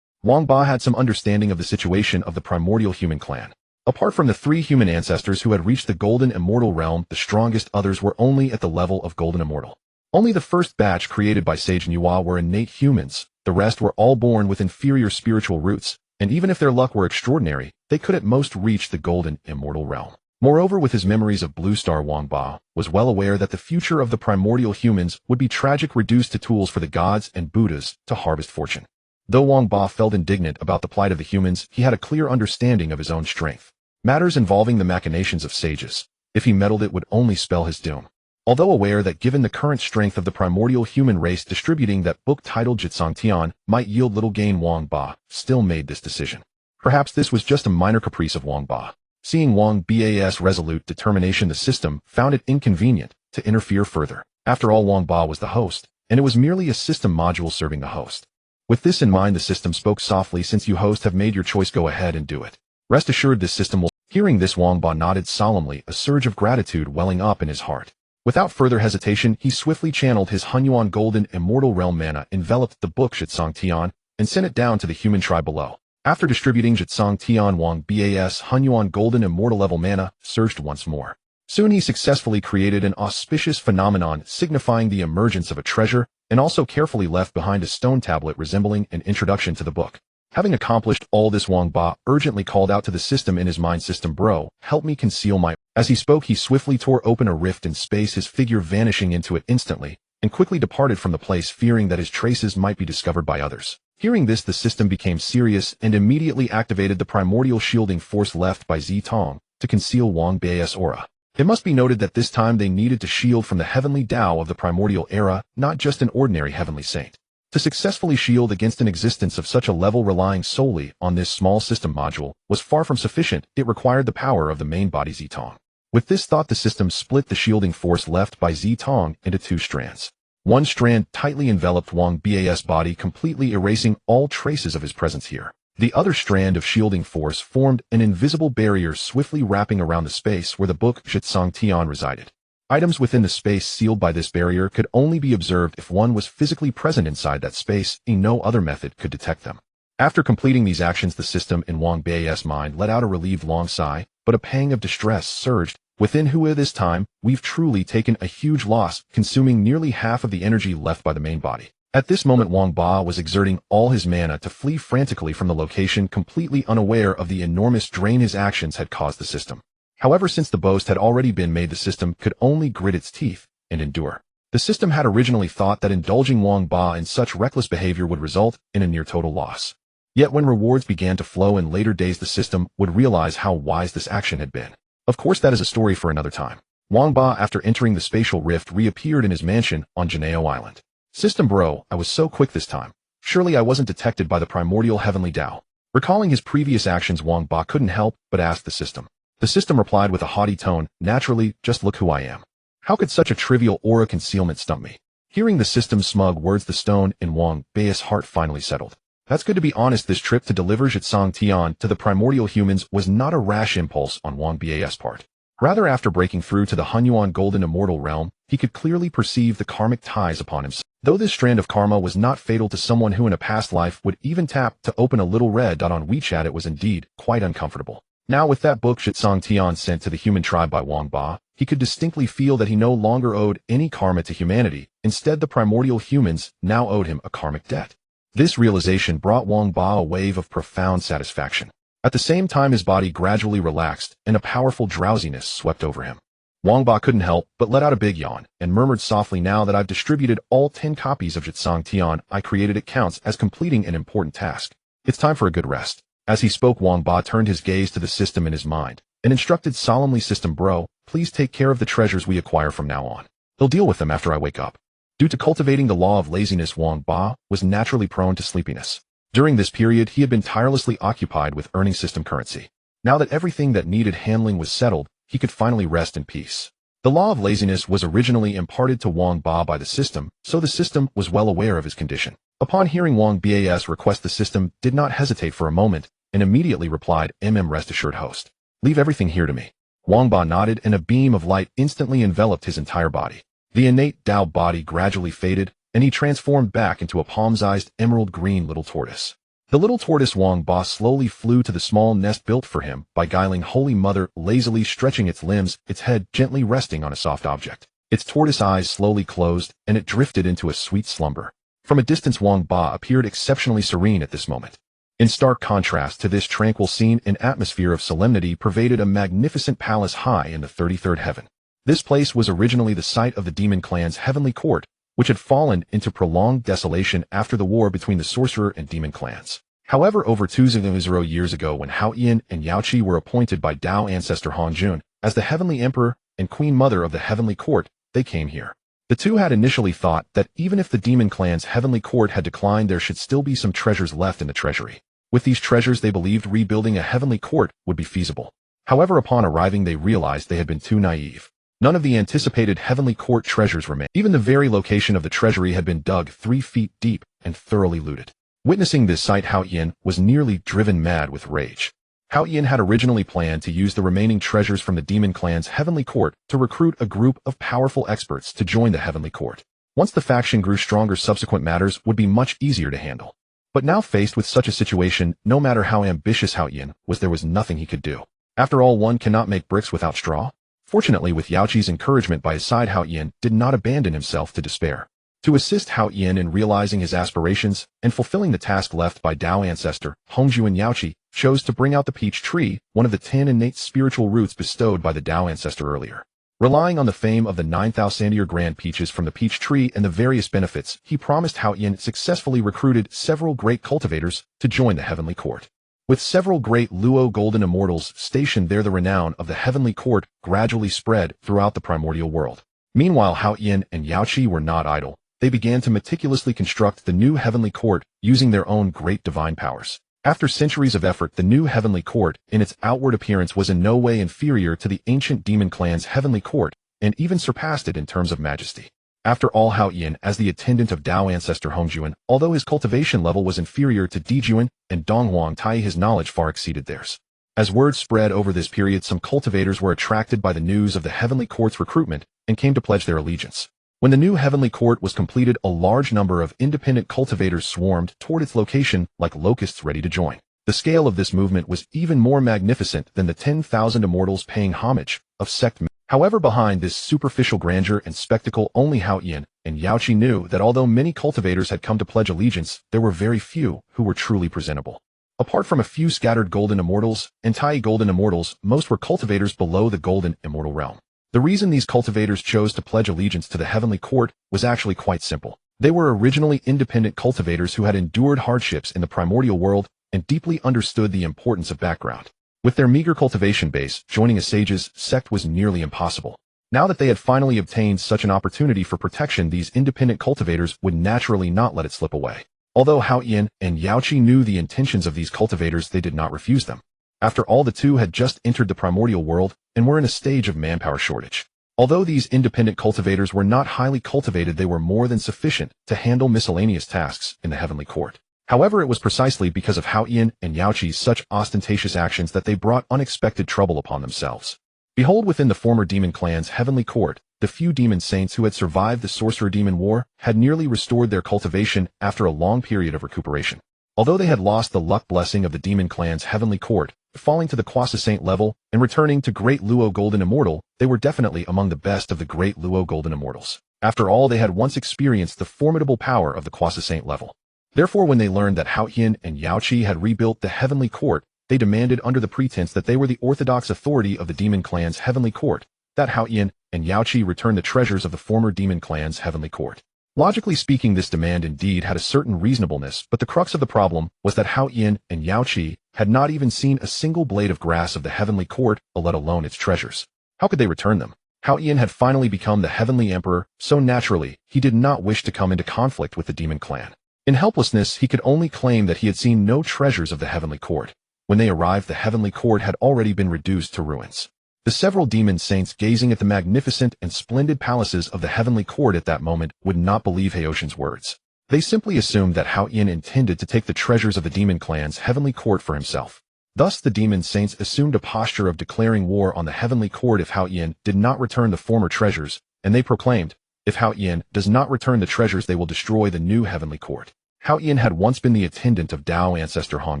Wang Ba had some understanding of the situation of the primordial human clan. Apart from the three human ancestors who had reached the golden immortal realm, the strongest others were only at the level of golden immortal. Only the first batch created by Sage Nuwa were innate humans, the rest were all born with inferior spiritual roots, and even if their luck were extraordinary, they could at most reach the golden, immortal realm. Moreover, with his memories of Blue Star, Wang Ba was well aware that the future of the primordial humans would be tragic, reduced to tools for the gods and Buddhas to harvest fortune. Though Wang Ba felt indignant about the plight of the humans, he had a clear understanding of his own strength. Matters involving the machinations of sages, if he meddled, it would only spell his doom. Although aware that given the current strength of the primordial human race, distributing that book titled Jitsang Tian might yield little gain, Wang Ba still made this decision. Perhaps this was just a minor caprice of Wang Ba. Seeing Wang Ba's resolute determination, the system found it inconvenient to interfere further. After all, Wang Ba was the host, and it was merely a system module serving the host. With this in mind, the system spoke softly, "Since you host have made your choice, go ahead and do it. Rest assured this system will." Hearing this, Wang Ba nodded solemnly, a surge of gratitude welling up in his heart. Without further hesitation, he swiftly channeled his Hunyuan golden immortal realm mana, enveloped the book Jitsang Tian, and sent it down to the human tribe below. After distributing Jitsang Tian, Wang Ba's Hunyuan golden immortal level mana surged once more. Soon he successfully created an auspicious phenomenon signifying the emergence of a treasure, and also carefully left behind a stone tablet resembling an introduction to the book. Having accomplished all this, Wang Ba urgently called out to the system in his mind, "System bro, help me conceal my..." As he spoke, he swiftly tore open a rift in space, his figure vanishing into it instantly, and quickly departed from the place, fearing that his traces might be discovered by others. Hearing this, the system became serious and immediately activated the primordial shielding force left by Zi Tong to conceal Wang Ba's aura. It must be noted that this time they needed to shield from the Heavenly Dao of the primordial era, not just an ordinary heavenly saint. To successfully shield against an existence of such a level relying solely on this small system module was far from sufficient. It required the power of the main body Zi Tong. With this thought, the system split the shielding force left by Zi Tong into two strands. One strand tightly enveloped Wang Ba's body, completely erasing all traces of his presence here. The other strand of shielding force formed an invisible barrier, swiftly wrapping around the space where the book Jitsang Tian resided. Items within the space sealed by this barrier could only be observed if one was physically present inside that space, and no other method could detect them. After completing these actions, the system in Wang Ba's mind let out a relieved long sigh, but a pang of distress surged within. "Who this time, we've truly taken a huge loss, consuming nearly half of the energy left by the main body." At this moment, Wang Ba was exerting all his mana to flee frantically from the location, completely unaware of the enormous drain his actions had caused the system. However, since the boast had already been made, the system could only grit its teeth and endure. The system had originally thought that indulging Wang Ba in such reckless behavior would result in a near total loss. Yet when rewards began to flow in later days, the system would realize how wise this action had been. Of course, that is a story for another time. Wang Ba, after entering the spatial rift, reappeared in his mansion on Janeo Island. "System bro, I was so quick this time. Surely I wasn't detected by the primordial Heavenly Dao." Recalling his previous actions, Wang Ba couldn't help but ask the system. The system replied with a haughty tone, "Naturally, just look who I am. How could such a trivial aura concealment stump me?" Hearing the system's smug words, the stone in Wang Ba's heart finally settled. That's good. To be honest, this trip to deliver Jitsang Tian to the primordial humans was not a rash impulse on Wang Ba's part. Rather, after breaking through to the Hunyuan golden immortal realm, he could clearly perceive the karmic ties upon himself. Though this strand of karma was not fatal to someone who in a past life would even tap to open a little red dot on WeChat, it was indeed quite uncomfortable. Now, with that book Jitsang Tian sent to the human tribe by Wang Ba, he could distinctly feel that he no longer owed any karma to humanity. Instead, the primordial humans now owed him a karmic debt. This realization brought Wang Ba a wave of profound satisfaction. At the same time, his body gradually relaxed, and a powerful drowsiness swept over him. Wang Ba couldn't help but let out a big yawn, and murmured softly, "Now that I've distributed all 10 copies of Jitsang Tian I created, it counts as completing an important task. It's time for a good rest." As he spoke, Wang Ba turned his gaze to the system in his mind, and instructed solemnly, "System bro, please take care of the treasures we acquire from now on. He'll deal with them after I wake up." Due to cultivating the law of laziness, Wang Ba was naturally prone to sleepiness. During this period, he had been tirelessly occupied with earning system currency. Now that everything that needed handling was settled, he could finally rest in peace. The law of laziness was originally imparted to Wang Ba by the system, so the system was well aware of his condition. Upon hearing Wang Ba's request, the system did not hesitate for a moment, and immediately replied, "Rest assured, host. Leave everything here to me." Wang Ba nodded, and a beam of light instantly enveloped his entire body. The innate Dao body gradually faded, and he transformed back into a palm-sized emerald green little tortoise. The little tortoise Wang Ba slowly flew to the small nest built for him by guiling Holy Mother, lazily stretching its limbs, its head gently resting on a soft object. Its tortoise eyes slowly closed, and it drifted into a sweet slumber. From a distance, Wang Ba appeared exceptionally serene at this moment. In stark contrast to this tranquil scene, an atmosphere of solemnity pervaded a magnificent palace high in the 33rd heaven. This place was originally the site of the demon clan's heavenly court, which had fallen into prolonged desolation after the war between the sorcerer and demon clans. However, over 200 years ago, when Hao Yin and Yao Qi were appointed by Dao ancestor Han Jun as the heavenly emperor and queen mother of the heavenly court, they came here. The two had initially thought that even if the demon clan's heavenly court had declined, there should still be some treasures left in the treasury. With these treasures, they believed rebuilding a heavenly court would be feasible. However, upon arriving, they realized they had been too naive. None of the anticipated heavenly court treasures remained. Even the very location of the treasury had been dug 3 feet deep and thoroughly looted. Witnessing this sight, Hao Yin was nearly driven mad with rage. Hao Yin had originally planned to use the remaining treasures from the demon clan's heavenly court to recruit a group of powerful experts to join the heavenly court. Once the faction grew stronger, subsequent matters would be much easier to handle. But now, faced with such a situation, no matter how ambitious Hao Yin was, there was nothing he could do. After all, one cannot make bricks without straw. Fortunately, with Yao Qi's encouragement by his side, Hao Yin did not abandon himself to despair. To assist Hao Yin in realizing his aspirations and fulfilling the task left by Dao ancestor, Hongzhu and Yao Qi chose to bring out the peach tree, one of the 10 innate spiritual roots bestowed by the Dao ancestor earlier. Relying on the fame of the 9,000-year grand peaches from the peach tree and the various benefits, he promised Hao Yin successfully recruited several great cultivators to join the heavenly court. With several great Luo golden immortals stationed there, the renown of the heavenly court gradually spread throughout the primordial world. Meanwhile, Hao Yin and Yao Qi were not idle. They began to meticulously construct the new heavenly court using their own great divine powers. After centuries of effort, the new heavenly court, in its outward appearance, was in no way inferior to the ancient demon clan's heavenly court, and even surpassed it in terms of majesty. After all, Hao Yin, as the attendant of Dao ancestor Hongjuan, although his cultivation level was inferior to Dijuan and Donghuang Tai, his knowledge far exceeded theirs. As word spread over this period, some cultivators were attracted by the news of the heavenly court's recruitment and came to pledge their allegiance. When the new heavenly court was completed, a large number of independent cultivators swarmed toward its location like locusts ready to join. The scale of this movement was even more magnificent than the 10,000 immortals paying homage of sect. However, behind this superficial grandeur and spectacle, only Hao Yin and Yao Qi knew that although many cultivators had come to pledge allegiance, there were very few who were truly presentable. Apart from a few scattered golden immortals and Tai golden immortals, most were cultivators below the golden immortal realm. The reason these cultivators chose to pledge allegiance to the heavenly court was actually quite simple. They were originally independent cultivators who had endured hardships in the primordial world and deeply understood the importance of background. With their meager cultivation base, joining a sage's sect was nearly impossible. Now that they had finally obtained such an opportunity for protection, these independent cultivators would naturally not let it slip away. Although Hao Yin and Yao Qi knew the intentions of these cultivators, they did not refuse them. After all, the two had just entered the primordial world and were in a stage of manpower shortage. Although these independent cultivators were not highly cultivated, they were more than sufficient to handle miscellaneous tasks in the heavenly court. However, it was precisely because of Hao Yin and Yao Qi's such ostentatious actions that they brought unexpected trouble upon themselves. Behold, within the former demon clan's heavenly court, the few demon saints who had survived the sorcerer-demon war had nearly restored their cultivation after a long period of recuperation. Although they had lost the luck blessing of the demon clan's heavenly court, falling to the quasi-saint level and returning to great Luo golden immortal, they were definitely among the best of the great Luo golden immortals. After all, they had once experienced the formidable power of the quasi-saint level. Therefore, when they learned that Hao Yin and Yao Qi had rebuilt the heavenly court, they demanded, under the pretense that they were the orthodox authority of the demon clan's heavenly court, that Hao Yin and Yao Qi return the treasures of the former demon clan's heavenly court. Logically speaking, this demand indeed had a certain reasonableness, but the crux of the problem was that Hao Yin and Yao Qi had not even seen a single blade of grass of the heavenly court, let alone its treasures. How could they return them? Hao Yin had finally become the heavenly emperor, so naturally, he did not wish to come into conflict with the demon clan. In helplessness, he could only claim that he had seen no treasures of the heavenly court. When they arrived, the heavenly court had already been reduced to ruins. The several demon saints gazing at the magnificent and splendid palaces of the heavenly court at that moment would not believe Haoshin's words. They simply assumed that Hao Yin intended to take the treasures of the demon clan's heavenly court for himself. Thus, the demon saints assumed a posture of declaring war on the heavenly court if Hao Yin did not return the former treasures, and they proclaimed, if Hao Yin does not return the treasures, they will destroy the new heavenly court. Hao Yin had once been the attendant of Dao ancestor Han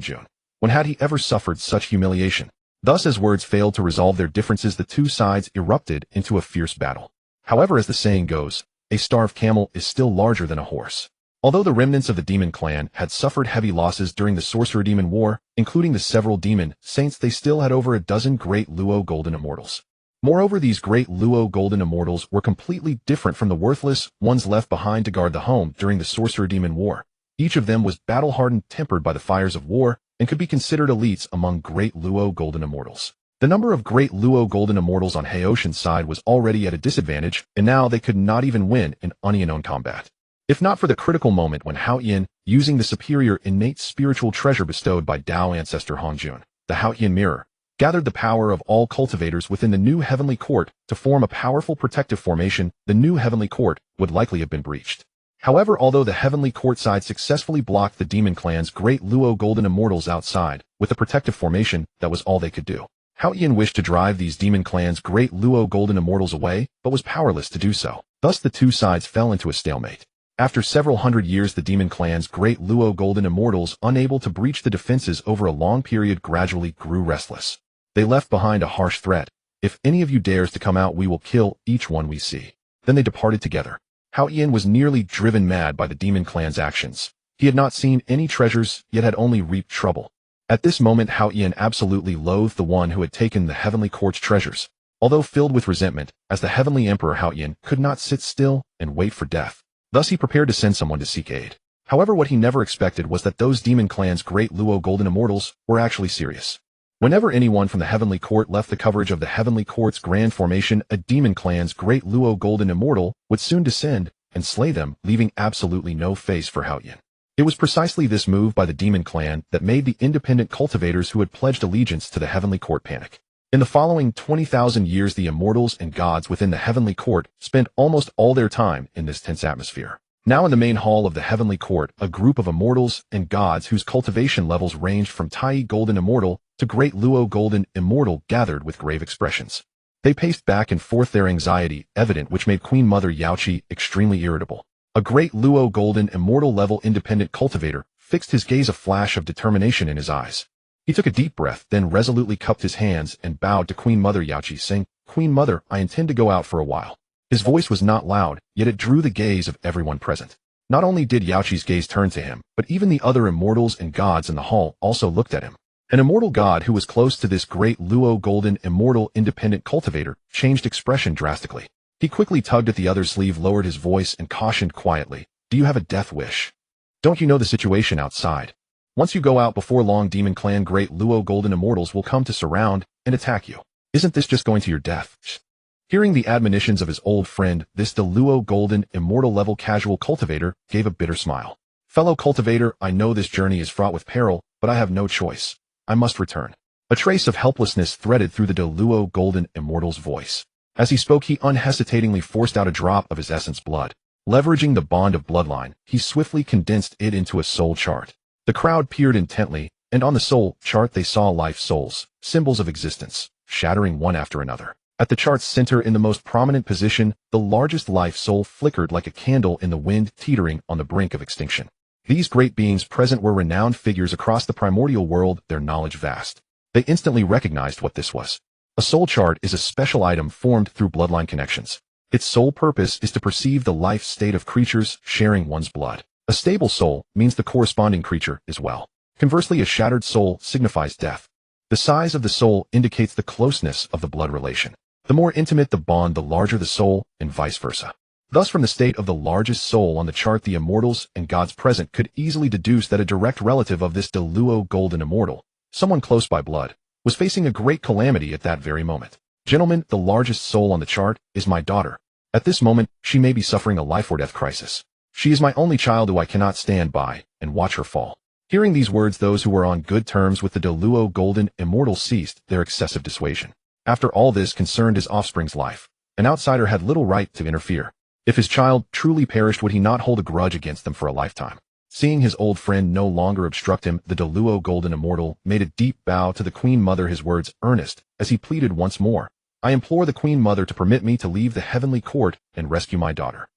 Jun. When had he ever suffered such humiliation? Thus, as words failed to resolve their differences, the two sides erupted into a fierce battle. However, as the saying goes, a starved camel is still larger than a horse. Although the remnants of the demon clan had suffered heavy losses during the Sorcerer-Demon War, including the several demon saints, they still had over a dozen great Luo golden immortals. Moreover, these great Luo golden immortals were completely different from the worthless ones left behind to guard the home during the Sorcerer-Demon War. Each of them was battle-hardened, tempered by the fires of war, and could be considered elites among great Luo golden immortals. The number of great Luo golden immortals on Heoshin's side was already at a disadvantage, and now they could not even win in unknown combat. If not for the critical moment when Haoyan, using the superior innate spiritual treasure bestowed by Dao ancestor Hongjun, the Haoyan mirror, gathered the power of all cultivators within the new Heavenly Court to form a powerful protective formation, the new Heavenly Court would likely have been breached. However, although the Heavenly Court side successfully blocked the Demon Clan's great Luo golden immortals outside, with a protective formation, that was all they could do. Haoyan wished to drive these Demon Clan's great Luo golden immortals away, but was powerless to do so. Thus the two sides fell into a stalemate. After several hundred years, the Demon Clan's great Luo golden immortals, unable to breach the defenses over a long period, gradually grew restless. They left behind a harsh threat. If any of you dares to come out, we will kill each one we see. Then they departed together. Haoyan was nearly driven mad by the Demon Clan's actions. He had not seen any treasures, yet had only reaped trouble. At this moment, Haoyan absolutely loathed the one who had taken the Heavenly Court's treasures. Although filled with resentment, as the Heavenly Emperor, Haoyan could not sit still and wait for death. Thus he prepared to send someone to seek aid. However, what he never expected was that those Demon Clan's great Luo golden immortals were actually serious. Whenever anyone from the Heavenly Court left the coverage of the Heavenly Court's grand formation, a Demon Clan's great Luo golden immortal would soon descend and slay them, leaving absolutely no face for Haoyan. It was precisely this move by the Demon Clan that made the independent cultivators who had pledged allegiance to the Heavenly Court panic. In the following 20,000 years, the immortals and gods within the Heavenly Court spent almost all their time in this tense atmosphere. Now in the main hall of the Heavenly Court, a group of immortals and gods whose cultivation levels ranged from Tai Golden Immortal to Great Luo Golden Immortal gathered with grave expressions. They paced back and forth, their anxiety evident, which made Queen Mother Yaoqi extremely irritable. A Great Luo Golden Immortal level independent cultivator fixed his gaze, a flash of determination in his eyes. He took a deep breath, then resolutely cupped his hands and bowed to Queen Mother Yaoqi, saying, "Queen Mother, I intend to go out for a while." His voice was not loud, yet it drew the gaze of everyone present. Not only did Yaoqi's gaze turn to him, but even the other immortals and gods in the hall also looked at him. An immortal god who was close to this Great Luo Golden Immortal independent cultivator changed expression drastically. He quickly tugged at the other's sleeve, lowered his voice, and cautioned quietly, "Do you have a death wish? Don't you know the situation outside? Once you go out, before long, Demon Clan Great Luo Golden Immortals will come to surround and attack you. Isn't this just going to your death?" Hearing the admonitions of his old friend, this the Luo Golden Immortal level casual cultivator gave a bitter smile. "Fellow cultivator, I know this journey is fraught with peril, but I have no choice. I must return." A trace of helplessness threaded through the Luo Golden Immortal's voice. As he spoke, he unhesitatingly forced out a drop of his essence blood. Leveraging the bond of bloodline, he swiftly condensed it into a soul chart. The crowd peered intently, and on the soul chart they saw life souls, symbols of existence, shattering one after another. At the chart's center, in the most prominent position, the largest life soul flickered like a candle in the wind, teetering on the brink of extinction. These great beings present were renowned figures across the primordial world, their knowledge vast. They instantly recognized what this was. A soul chart is a special item formed through bloodline connections. Its sole purpose is to perceive the life state of creatures sharing one's blood. A stable soul means the corresponding creature is well. Conversely, a shattered soul signifies death. The size of the soul indicates the closeness of the blood relation. The more intimate the bond, the larger the soul, and vice versa. Thus, from the state of the largest soul on the chart, the immortals and gods present could easily deduce that a direct relative of this Luo Golden Immortal, someone close by blood, was facing a great calamity at that very moment. "Gentlemen, the largest soul on the chart is my daughter. At this moment, she may be suffering a life or death crisis. She is my only child who I cannot stand by and watch her fall." Hearing these words, those who were on good terms with the Luo Golden Immortal ceased their excessive dissuasion. After all, this concerned his offspring's life. An outsider had little right to interfere. If his child truly perished, would he not hold a grudge against them for a lifetime? Seeing his old friend no longer obstruct him, the Luo Golden Immortal made a deep bow to the Queen Mother, his words earnest as he pleaded once more, "I implore the Queen Mother to permit me to leave the Heavenly Court and rescue my daughter."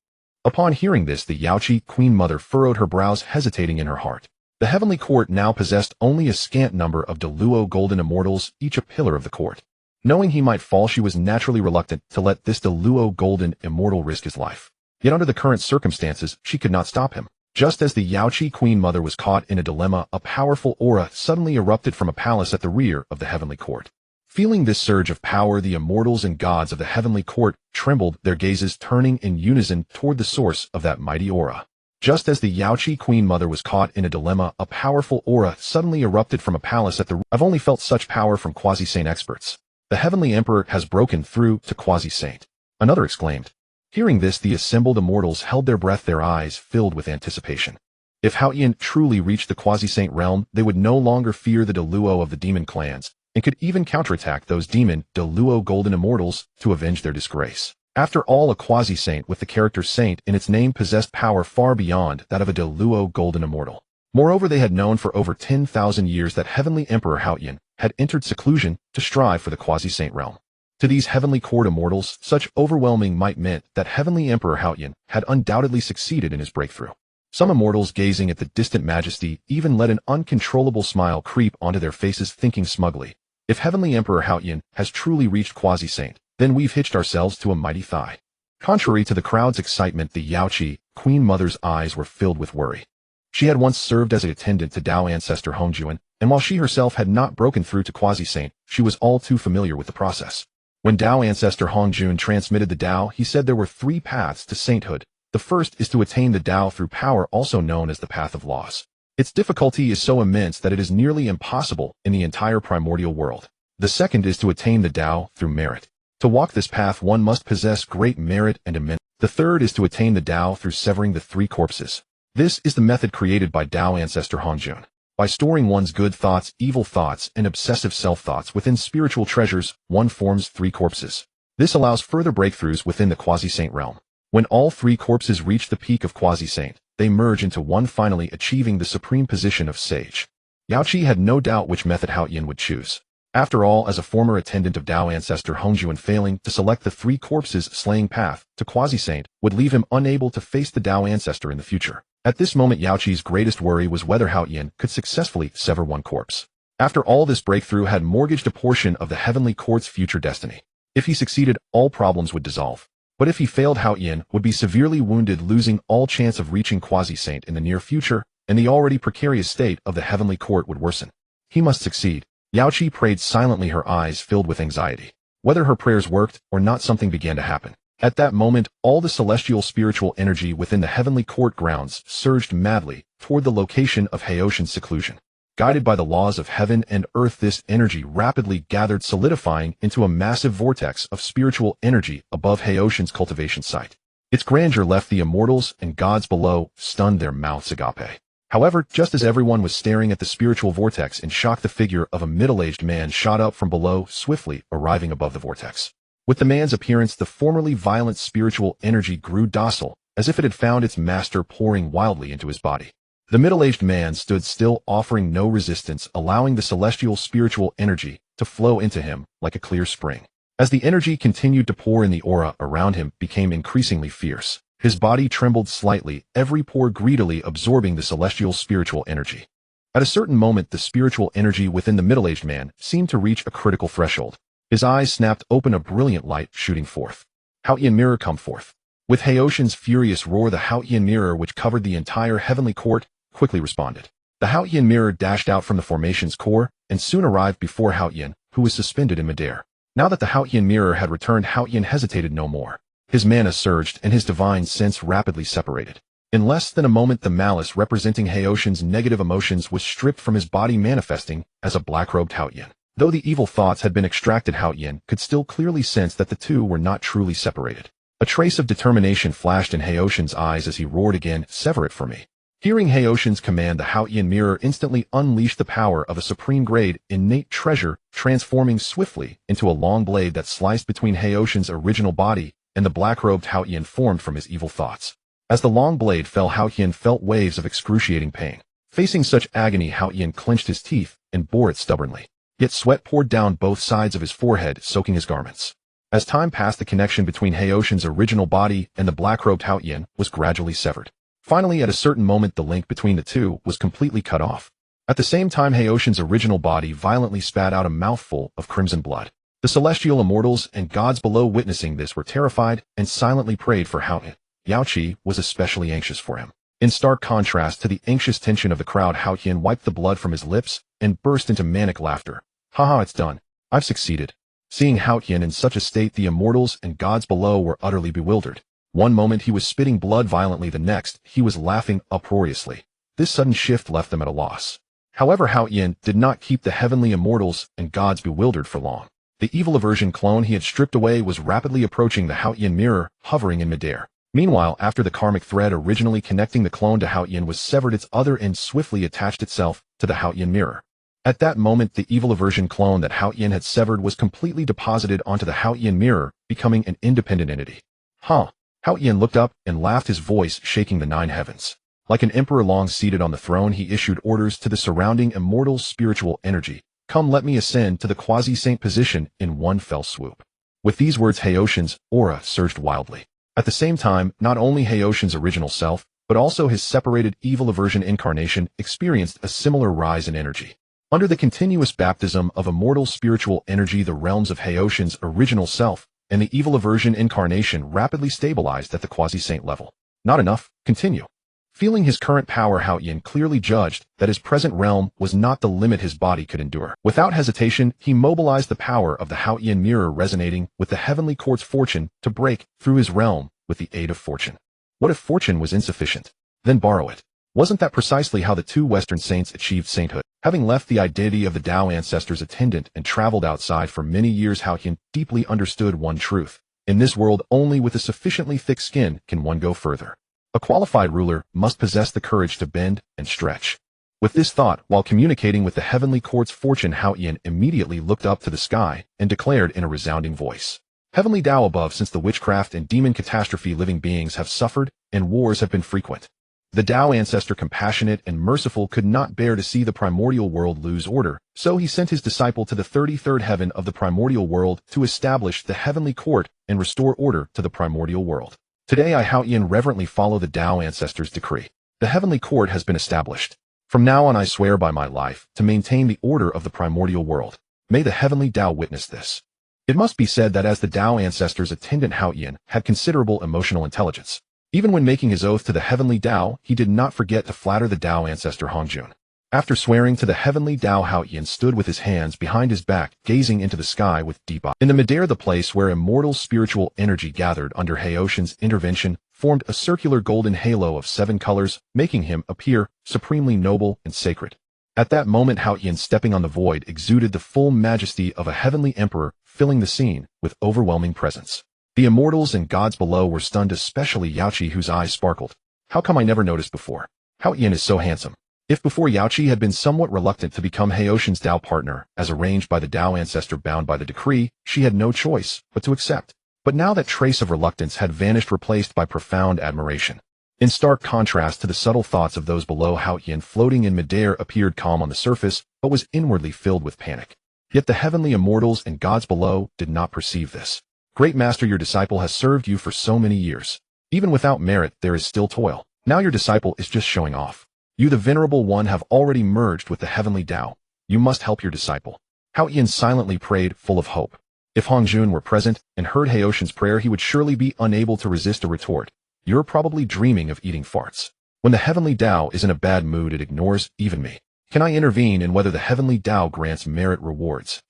Upon hearing this, the Yaoqi Queen Mother furrowed her brows, hesitating in her heart. The Heavenly Court now possessed only a scant number of Luo Golden Immortals, each a pillar of the court. Knowing he might fall, she was naturally reluctant to let this Deluo golden immortal risk his life. Yet under the current circumstances, she could not stop him. Just as the Yaoqi Queen Mother was caught in a dilemma, a powerful aura suddenly erupted from a palace at the rear of the Heavenly Court. Feeling this surge of power, the immortals and gods of the Heavenly Court trembled, their gazes turning in unison toward the source of that mighty aura. Just as the Yaoqi Queen Mother was caught in a dilemma, a powerful aura suddenly erupted from a palace at the rear. I've only felt such power from quasi-saint experts. The Heavenly Emperor has broken through to quasi-saint, another exclaimed. Hearing this, the assembled immortals held their breath, their eyes filled with anticipation. If Haoyan truly reached the quasi-saint realm, they would no longer fear the Deluo of the demon clans, and could even counterattack those demon Deluo golden immortals to avenge their disgrace. After all, a quasi-saint with the character saint in its name possessed power far beyond that of a Deluo golden immortal. Moreover, they had known for over 10,000 years that Heavenly Emperor Haoyan had entered seclusion to strive for the quasi-saint realm. To these Heavenly Court immortals, such overwhelming might meant that Heavenly Emperor Haoyan had undoubtedly succeeded in his breakthrough. Some immortals gazing at the distant majesty even let an uncontrollable smile creep onto their faces, thinking smugly, if Heavenly Emperor Haoyan has truly reached quasi-saint, then we've hitched ourselves to a mighty thigh. Contrary to the crowd's excitement, the Yaoqi Queen Mother's eyes were filled with worry. She had once served as an attendant to Dao ancestor Hongjuan, and while she herself had not broken through to quasi-saint, she was all too familiar with the process. When Dao ancestor Hongjun transmitted the Dao, he said there were 3 paths to sainthood. The first is to attain the Dao through power, also known as the path of laws. Its difficulty is so immense that it is nearly impossible in the entire primordial world. The second is to attain the Dao through merit. To walk this path, one must possess great merit and immense. The third is to attain the Dao through severing the 3 corpses. This is the method created by Dao ancestor Hongjun. By storing one's good thoughts, evil thoughts, and obsessive self-thoughts within spiritual treasures, one forms 3 corpses. This allows further breakthroughs within the quasi-saint realm. When all 3 corpses reach the peak of quasi-saint, they merge into one, finally achieving the supreme position of sage. Yaoqi had no doubt which method Haoyan would choose. After all, as a former attendant of Dao ancestor Hongjuan, failing to select the 3 corpses slaying path to quasi-saint would leave him unable to face the Dao ancestor in the future. At this moment, Yaoqi's greatest worry was whether Haoyan could successfully sever one corpse. After all, this breakthrough had mortgaged a portion of the Heavenly Court's future destiny. If he succeeded, all problems would dissolve. But if he failed, Haoyan would be severely wounded, losing all chance of reaching quasi-saint in the near future, and the already precarious state of the Heavenly Court would worsen. He must succeed. Yaoqi prayed silently, her eyes filled with anxiety. Whether her prayers worked or not, something began to happen. At that moment, all the celestial spiritual energy within the Heavenly Court grounds surged madly toward the location of Haoshan's seclusion. Guided by the laws of heaven and earth, this energy rapidly gathered, solidifying into a massive vortex of spiritual energy above Haoshan's cultivation site. Its grandeur left the immortals and gods below stunned, their mouths agape. However, just as everyone was staring at the spiritual vortex in shock, the figure of a middle-aged man shot up from below, swiftly arriving above the vortex. With the man's appearance, the formerly violent spiritual energy grew docile, as if it had found its master, pouring wildly into his body. The middle-aged man stood still, offering no resistance, allowing the celestial spiritual energy to flow into him like a clear spring. As the energy continued to pour in, the aura around him became increasingly fierce. His body trembled slightly, every pore greedily absorbing the celestial spiritual energy. At a certain moment, the spiritual energy within the middle-aged man seemed to reach a critical threshold. His eyes snapped open, a brilliant light shooting forth. Haoyan mirror, come forth. With Haoshan's furious roar, the Haoyan mirror, which covered the entire Heavenly Court, quickly responded. The Haoyan mirror dashed out from the formation's core and soon arrived before Haoyan, who was suspended in midair. Now that the Haoyan mirror had returned, Haoyan hesitated no more. His mana surged and his divine sense rapidly separated. In less than a moment, the malice representing Haoshan's negative emotions was stripped from his body, manifesting as a black-robed Haoyan. Though the evil thoughts had been extracted, Haoyan could still clearly sense that the two were not truly separated. A trace of determination flashed in Haoshan's eyes as he roared again, "Sever it for me." Hearing Haoshan's command, the Haoyan mirror instantly unleashed the power of a supreme grade innate treasure, transforming swiftly into a long blade that sliced between Haoshan's original body and the black-robed Haoyan formed from his evil thoughts. As the long blade fell, Haoyan felt waves of excruciating pain. Facing such agony, Haoyan clenched his teeth and bore it stubbornly. Yet sweat poured down both sides of his forehead, soaking his garments. As time passed, the connection between Haoshan's original body and the black-robed Haoyan was gradually severed. Finally, at a certain moment, the link between the two was completely cut off. At the same time, Haoshan's original body violently spat out a mouthful of crimson blood. The celestial immortals and gods below witnessing this were terrified and silently prayed for Hao Yin. Yao Qi was especially anxious for him. In stark contrast to the anxious tension of the crowd, Hao Yin wiped the blood from his lips and burst into manic laughter. Haha, it's done. I've succeeded. Seeing Hao Yin in such a state, the immortals and gods below were utterly bewildered. One moment he was spitting blood violently, the next he was laughing uproariously. This sudden shift left them at a loss. However, Hao Yin did not keep the heavenly immortals and gods bewildered for long. The evil aversion clone he had stripped away was rapidly approaching the Hao Yin mirror, hovering in midair. Meanwhile, after the karmic thread originally connecting the clone to Hao Yin was severed, its other end swiftly attached itself to the Hao Yin mirror. At that moment, the evil aversion clone that Hao Yin had severed was completely deposited onto the Hao Yin mirror, becoming an independent entity. Huh? Hao Yin looked up and laughed, his voice shaking the 9 heavens. Like an emperor long seated on the throne, he issued orders to the surrounding immortals' spiritual energy. Come, let me ascend to the quasi-saint position in one fell swoop. With these words, Haoshin's aura surged wildly. At the same time, not only Haoshin's original self, but also his separated evil aversion incarnation experienced a similar rise in energy. Under the continuous baptism of immortal spiritual energy, the realms of Haoshin's original self and the evil aversion incarnation rapidly stabilized at the quasi-saint level. Not enough. Continue. Feeling his current power, Hao Yin clearly judged that his present realm was not the limit his body could endure. Without hesitation, he mobilized the power of the Hao Yin mirror resonating with the heavenly court's fortune to break through his realm with the aid of fortune. What if fortune was insufficient? Then borrow it. Wasn't that precisely how the 2 Western saints achieved sainthood? Having left the identity of the Dao ancestors' attendant and traveled outside for many years, Hao Yin deeply understood one truth. In this world, only with a sufficiently thick skin can one go further. A qualified ruler must possess the courage to bend and stretch. With this thought, while communicating with the heavenly court's fortune, Hao Yin immediately looked up to the sky and declared in a resounding voice, Heavenly Dao above, since the witchcraft and demon catastrophe living beings have suffered and wars have been frequent, the Dao ancestor, compassionate and merciful, could not bear to see the primordial world lose order, so he sent his disciple to the 33rd heaven of the primordial world to establish the heavenly court and restore order to the primordial world. Today I, Hao Yin, reverently follow the Dao ancestors' decree. The heavenly court has been established. From now on I swear by my life to maintain the order of the primordial world. May the heavenly Dao witness this. It must be said that as the Dao ancestors' attendant, Hao Yin had considerable emotional intelligence. Even when making his oath to the heavenly Dao, he did not forget to flatter the Dao ancestor Hongjun. After swearing to the heavenly Dao, Hao Yin stood with his hands behind his back, gazing into the sky with deep eyes. In the midair, the place where immortal spiritual energy gathered under Haoshin's intervention formed a circular golden halo of 7 colors, making him appear supremely noble and sacred. At that moment, Hao Yin, stepping on the void, exuded the full majesty of a heavenly emperor, filling the scene with overwhelming presence. The immortals and gods below were stunned, especially Yao Qi, whose eyes sparkled. How come I never noticed before? Hao Yin is so handsome. If before Yao Qi had been somewhat reluctant to become Haoshin's Dao partner, as arranged by the Dao ancestor bound by the decree, she had no choice but to accept. But now that trace of reluctance had vanished, replaced by profound admiration. In stark contrast to the subtle thoughts of those below, Hao Yin, floating in midair, appeared calm on the surface, but was inwardly filled with panic. Yet the heavenly immortals and gods below did not perceive this. Great Master, your disciple has served you for so many years. Even without merit, there is still toil. Now your disciple is just showing off. You, the Venerable One, have already merged with the heavenly Dao. You must help your disciple. Hao Yin silently prayed, full of hope. If Hongjun were present and heard Haoshin's prayer, he would surely be unable to resist a retort. You're probably dreaming of eating farts. When the heavenly Dao is in a bad mood, it ignores even me. Can I intervene in whether the heavenly Dao grants merit rewards?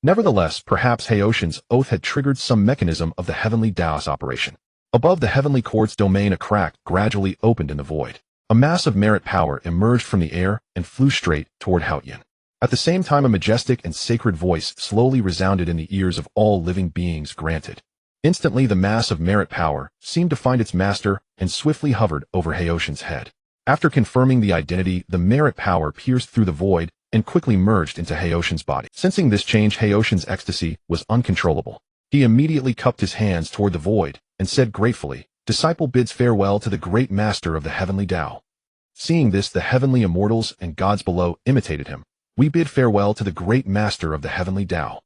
Nevertheless, perhaps Haoshin's oath had triggered some mechanism of the heavenly Dao's operation. Above the heavenly court's domain, a crack gradually opened in the void. A mass of merit power emerged from the air and flew straight toward Hao Yin. At the same time, a majestic and sacred voice slowly resounded in the ears of all living beings. Granted. Instantly, the mass of merit power seemed to find its master and swiftly hovered over Haoshin's head. After confirming the identity, the merit power pierced through the void and quickly merged into Haoshin's body. Sensing this change, Haoshin's ecstasy was uncontrollable. He immediately cupped his hands toward the void and said gratefully, Disciple bids farewell to the great master of the heavenly Dao. Seeing this, the heavenly immortals and gods below imitated him. We bid farewell to the great master of the heavenly Dao.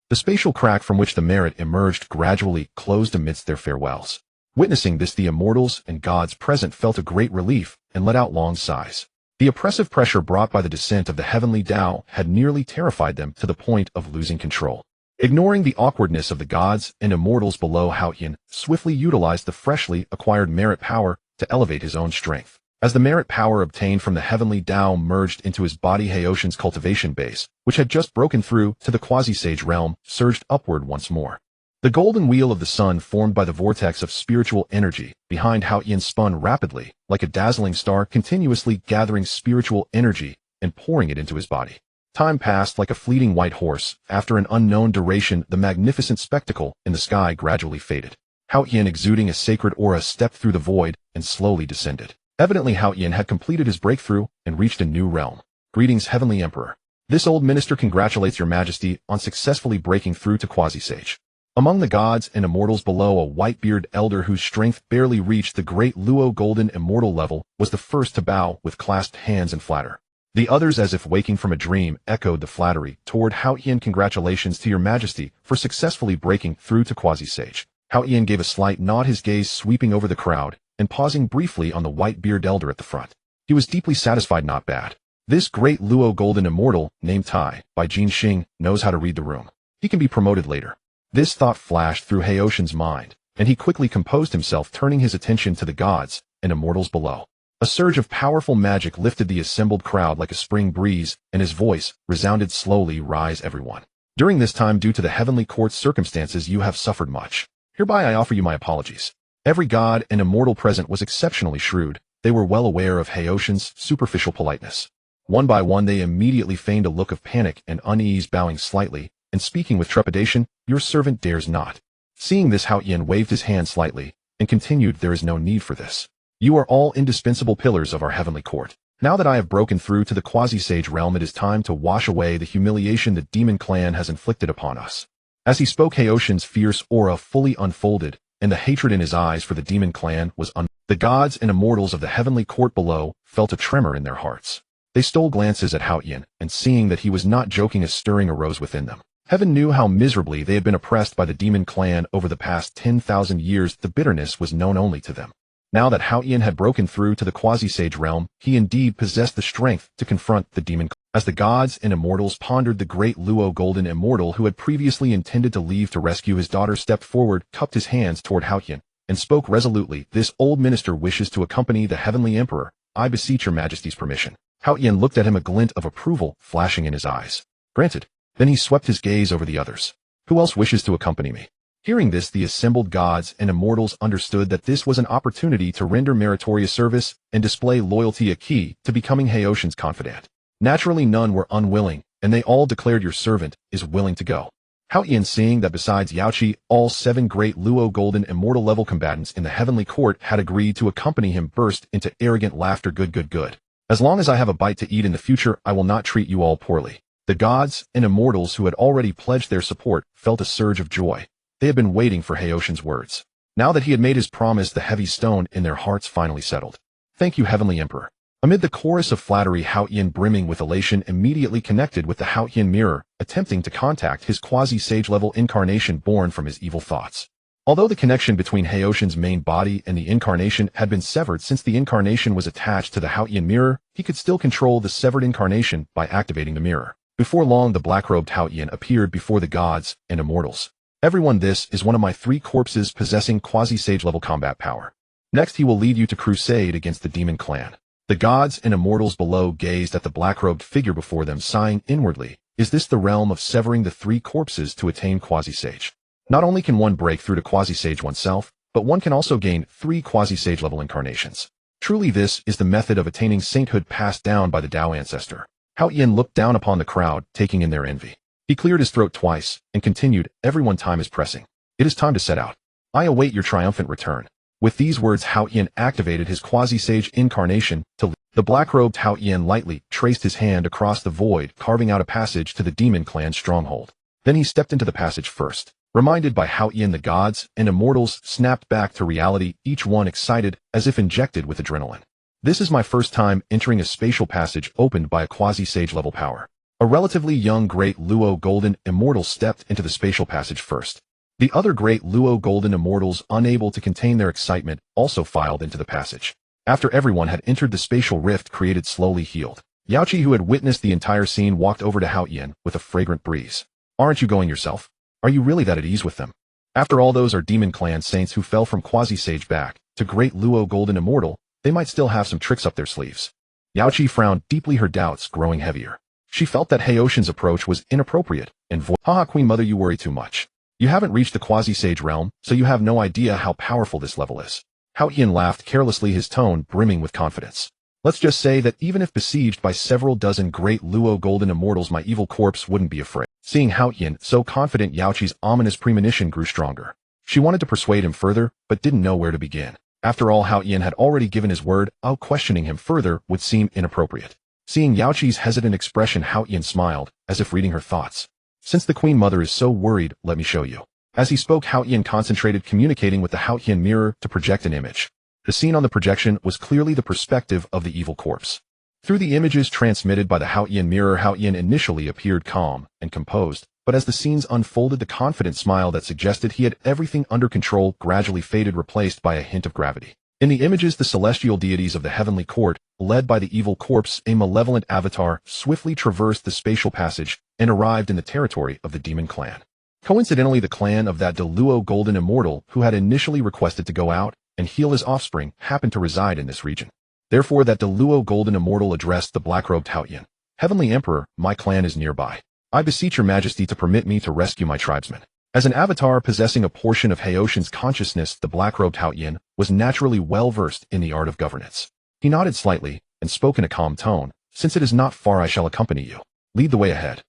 The spatial crack from which the merit emerged gradually closed amidst their farewells. Witnessing this, the immortals and gods present felt a great relief and let out long sighs. The oppressive pressure brought by the descent of the heavenly Dao had nearly terrified them to the point of losing control. Ignoring the awkwardness of the gods and immortals below, Hao Yin swiftly utilized the freshly acquired merit power to elevate his own strength. As the merit power obtained from the Heavenly Dao merged into his body, Haoshin's cultivation base, which had just broken through to the quasi-sage realm, surged upward once more. The golden wheel of the sun formed by the vortex of spiritual energy behind Hao Yin spun rapidly, like a dazzling star, continuously gathering spiritual energy and pouring it into his body. Time passed like a fleeting white horse. After an unknown duration, the magnificent spectacle in the sky gradually faded. Hao Yin, exuding a sacred aura, stepped through the void and slowly descended. Evidently, Hao Yin had completed his breakthrough and reached a new realm. Greetings, Heavenly Emperor. This old minister congratulates your majesty on successfully breaking through to quasi-sage. Among the gods and immortals below, a white-bearded elder whose strength barely reached the great Luo golden immortal level was the first to bow with clasped hands and flatter. The others, as if waking from a dream, echoed the flattery toward Hao Yin. Congratulations to your majesty for successfully breaking through to quasi-sage. Hao Yin gave a slight nod, his gaze sweeping over the crowd and pausing briefly on the white-bearded elder at the front. He was deeply satisfied. Not bad. This great Luo golden immortal, named Tai, by Jin Xing, knows how to read the room. He can be promoted later. This thought flashed through Haoshin's mind, and he quickly composed himself, turning his attention to the gods and immortals below. A surge of powerful magic lifted the assembled crowd like a spring breeze, and his voice resounded slowly. Rise, everyone. During this time, due to the heavenly court's circumstances, you have suffered much. Hereby I offer you my apologies. Every god and immortal present was exceptionally shrewd. They were well aware of Haoshin's superficial politeness. One by one they immediately feigned a look of panic and unease, bowing slightly, and speaking with trepidation. Your servant dares not. Seeing this, Hao Yin waved his hand slightly, and continued, there is no need for this. You are all indispensable pillars of our heavenly court. Now that I have broken through to the quasi-sage realm, it is time to wash away the humiliation the demon clan has inflicted upon us. As he spoke, Haoshin's fierce aura fully unfolded, and the hatred in his eyes for the demon clan was The gods and immortals of the heavenly court below felt a tremor in their hearts. They stole glances at Hao Yin, and seeing that he was not joking, a stirring arose within them. Heaven knew how miserably they had been oppressed by the demon clan over the past 10,000 years. The bitterness was known only to them. Now that Hao Yin had broken through to the quasi-sage realm, he indeed possessed the strength to confront the demon clan. As the gods and immortals pondered, the great Luo golden immortal who had previously intended to leave to rescue his daughter stepped forward, cupped his hands toward Hao Yin, and spoke resolutely. This old minister wishes to accompany the heavenly emperor. I beseech your majesty's permission. Hao Yin looked at him, a glint of approval flashing in his eyes. Granted. Then he swept his gaze over the others. Who else wishes to accompany me? Hearing this, the assembled gods and immortals understood that this was an opportunity to render meritorious service and display loyalty, a key to becoming Haoshin's confidant. Naturally, none were unwilling, and they all declared, your servant is willing to go. Hao Yin, seeing that besides Yaoqi, all 7 great Luo golden immortal level combatants in the heavenly court had agreed to accompany him, burst into arrogant laughter. Good. As long as I have a bite to eat in the future, I will not treat you all poorly. The gods and immortals who had already pledged their support felt a surge of joy. They had been waiting for Haoshin's words. Now that he had made his promise, the heavy stone in their hearts finally settled. Thank you, Heavenly Emperor. Amid the chorus of flattery, Hao Yin, brimming with elation, immediately connected with the Hao Yin mirror, attempting to contact his quasi-sage level incarnation born from his evil thoughts. Although the connection between Haoshin's main body and the incarnation had been severed since the incarnation was attached to the Hao Yin mirror, he could still control the severed incarnation by activating the mirror. Before long, the black-robed Hao Yin appeared before the gods and immortals. Everyone, this is one of my 3 corpses possessing quasi-sage level combat power. Next, he will lead you to crusade against the demon clan. The gods and immortals below gazed at the black-robed figure before them, sighing inwardly. Is this the realm of severing the 3 corpses to attain quasi-sage? Not only can one break through to quasi-sage oneself, but one can also gain 3 quasi-sage level incarnations. Truly, this is the method of attaining sainthood passed down by the Dao ancestor. Hao Yin looked down upon the crowd, taking in their envy. He cleared his throat twice and continued, everyone, time is pressing. It is time to set out. I await your triumphant return. With these words, Hao Yin activated his quasi-sage incarnation to lead. The black-robed Hao Yin lightly traced his hand across the void, carving out a passage to the demon clan's stronghold. Then he stepped into the passage first. Reminded by Hao Yin, the gods and immortals snapped back to reality, each one excited, as if injected with adrenaline. This is my first time entering a spatial passage opened by a quasi-sage level power. A relatively young great Luo golden immortal stepped into the spatial passage first. The other great Luo golden immortals, unable to contain their excitement, also filed into the passage. After everyone had entered, the spatial rift created slowly healed. Yaoqi, who had witnessed the entire scene, walked over to Hao Yin with a fragrant breeze. Aren't you going yourself? Are you really that at ease with them? After all, those are demon clan saints who fell from quasi-sage back to great Luo golden immortal. They might still have some tricks up their sleeves. Yaoqi frowned deeply, her doubts growing heavier. She felt that Heoshin's approach was inappropriate and Haha, Queen Mother, you worry too much. You haven't reached the quasi-sage realm, so you have no idea how powerful this level is. Hao Yin laughed carelessly, his tone brimming with confidence. Let's just say that even if besieged by several dozen great Luo golden immortals, my evil corpse wouldn't be afraid. Seeing Hao Yin so confident, Yaoqi's ominous premonition grew stronger. She wanted to persuade him further, but didn't know where to begin. After all, Hao Yin had already given his word, questioning him further would seem inappropriate. Seeing Yaoqi's hesitant expression, Hao Yin smiled, as if reading her thoughts. Since the Queen Mother is so worried, let me show you. As he spoke, Hao Yin concentrated, communicating with the Hao Yin mirror to project an image. The scene on the projection was clearly the perspective of the evil corpse. Through the images transmitted by the Hao Yin mirror, Hao Yin initially appeared calm and composed, but as the scenes unfolded, the confident smile that suggested he had everything under control gradually faded, replaced by a hint of gravity. In the images, the celestial deities of the heavenly court, led by the evil corpse, a malevolent avatar, swiftly traversed the spatial passage and arrived in the territory of the demon clan. Coincidentally, the clan of that Luo golden immortal who had initially requested to go out and heal his offspring happened to reside in this region. Therefore, that Luo golden immortal addressed the black-robed Hao Yin. Heavenly Emperor, my clan is nearby. I beseech your majesty to permit me to rescue my tribesmen. As an avatar possessing a portion of Heoshin's consciousness, the black-robed Hao Yin was naturally well-versed in the art of governance. He nodded slightly and spoke in a calm tone. Since it is not far, I shall accompany you. Lead the way ahead.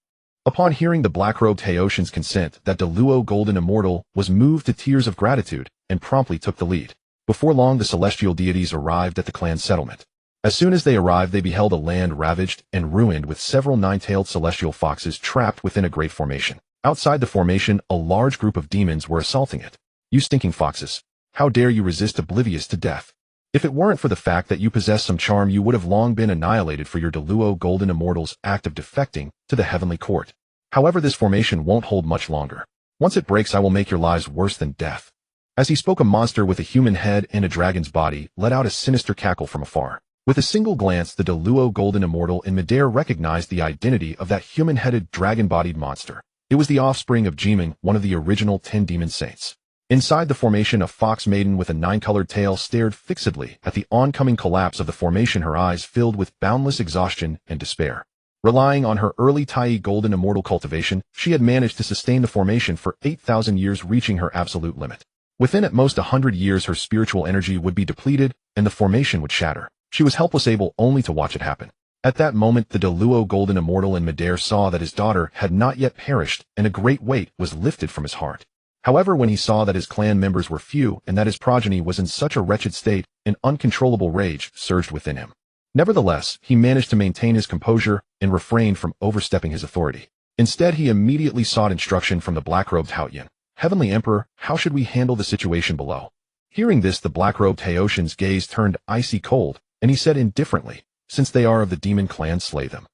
Upon hearing the black-robed Heoshin's consent, that Luo golden immortal was moved to tears of gratitude and promptly took the lead. Before long, the celestial deities arrived at the clan settlement. As soon as they arrived, they beheld a land ravaged and ruined with several nine-tailed celestial foxes trapped within a great formation. Outside the formation, a large group of demons were assaulting it. You stinking foxes! How dare you resist oblivious to death? If it weren't for the fact that you possess some charm, you would have long been annihilated for your Luo golden immortal's act of defecting to the heavenly court. However, this formation won't hold much longer. Once it breaks, I will make your lives worse than death. As he spoke, a monster with a human head and a dragon's body let out a sinister cackle from afar. With a single glance, the Luo golden immortal in midair recognized the identity of that human-headed, dragon-bodied monster. It was the offspring of Jiming, one of the original 10 demon saints. Inside the formation, a fox maiden with a 9-colored tail stared fixedly at the oncoming collapse of the formation, her eyes filled with boundless exhaustion and despair. Relying on her early Tai golden immortal cultivation, she had managed to sustain the formation for 8,000 years, reaching her absolute limit. Within at most 100 years, her spiritual energy would be depleted and the formation would shatter. She was helpless, able only to watch it happen. At that moment, the Luo golden immortal in midair saw that his daughter had not yet perished, and a great weight was lifted from his heart. However, when he saw that his clan members were few and that his progeny was in such a wretched state, an uncontrollable rage surged within him. Nevertheless, he managed to maintain his composure and refrained from overstepping his authority. Instead, he immediately sought instruction from the black-robed Hao Yin. Heavenly Emperor, how should we handle the situation below? Hearing this, the black-robed Heoshin's gaze turned icy cold, and he said indifferently, since they are of the demon clan, slay them.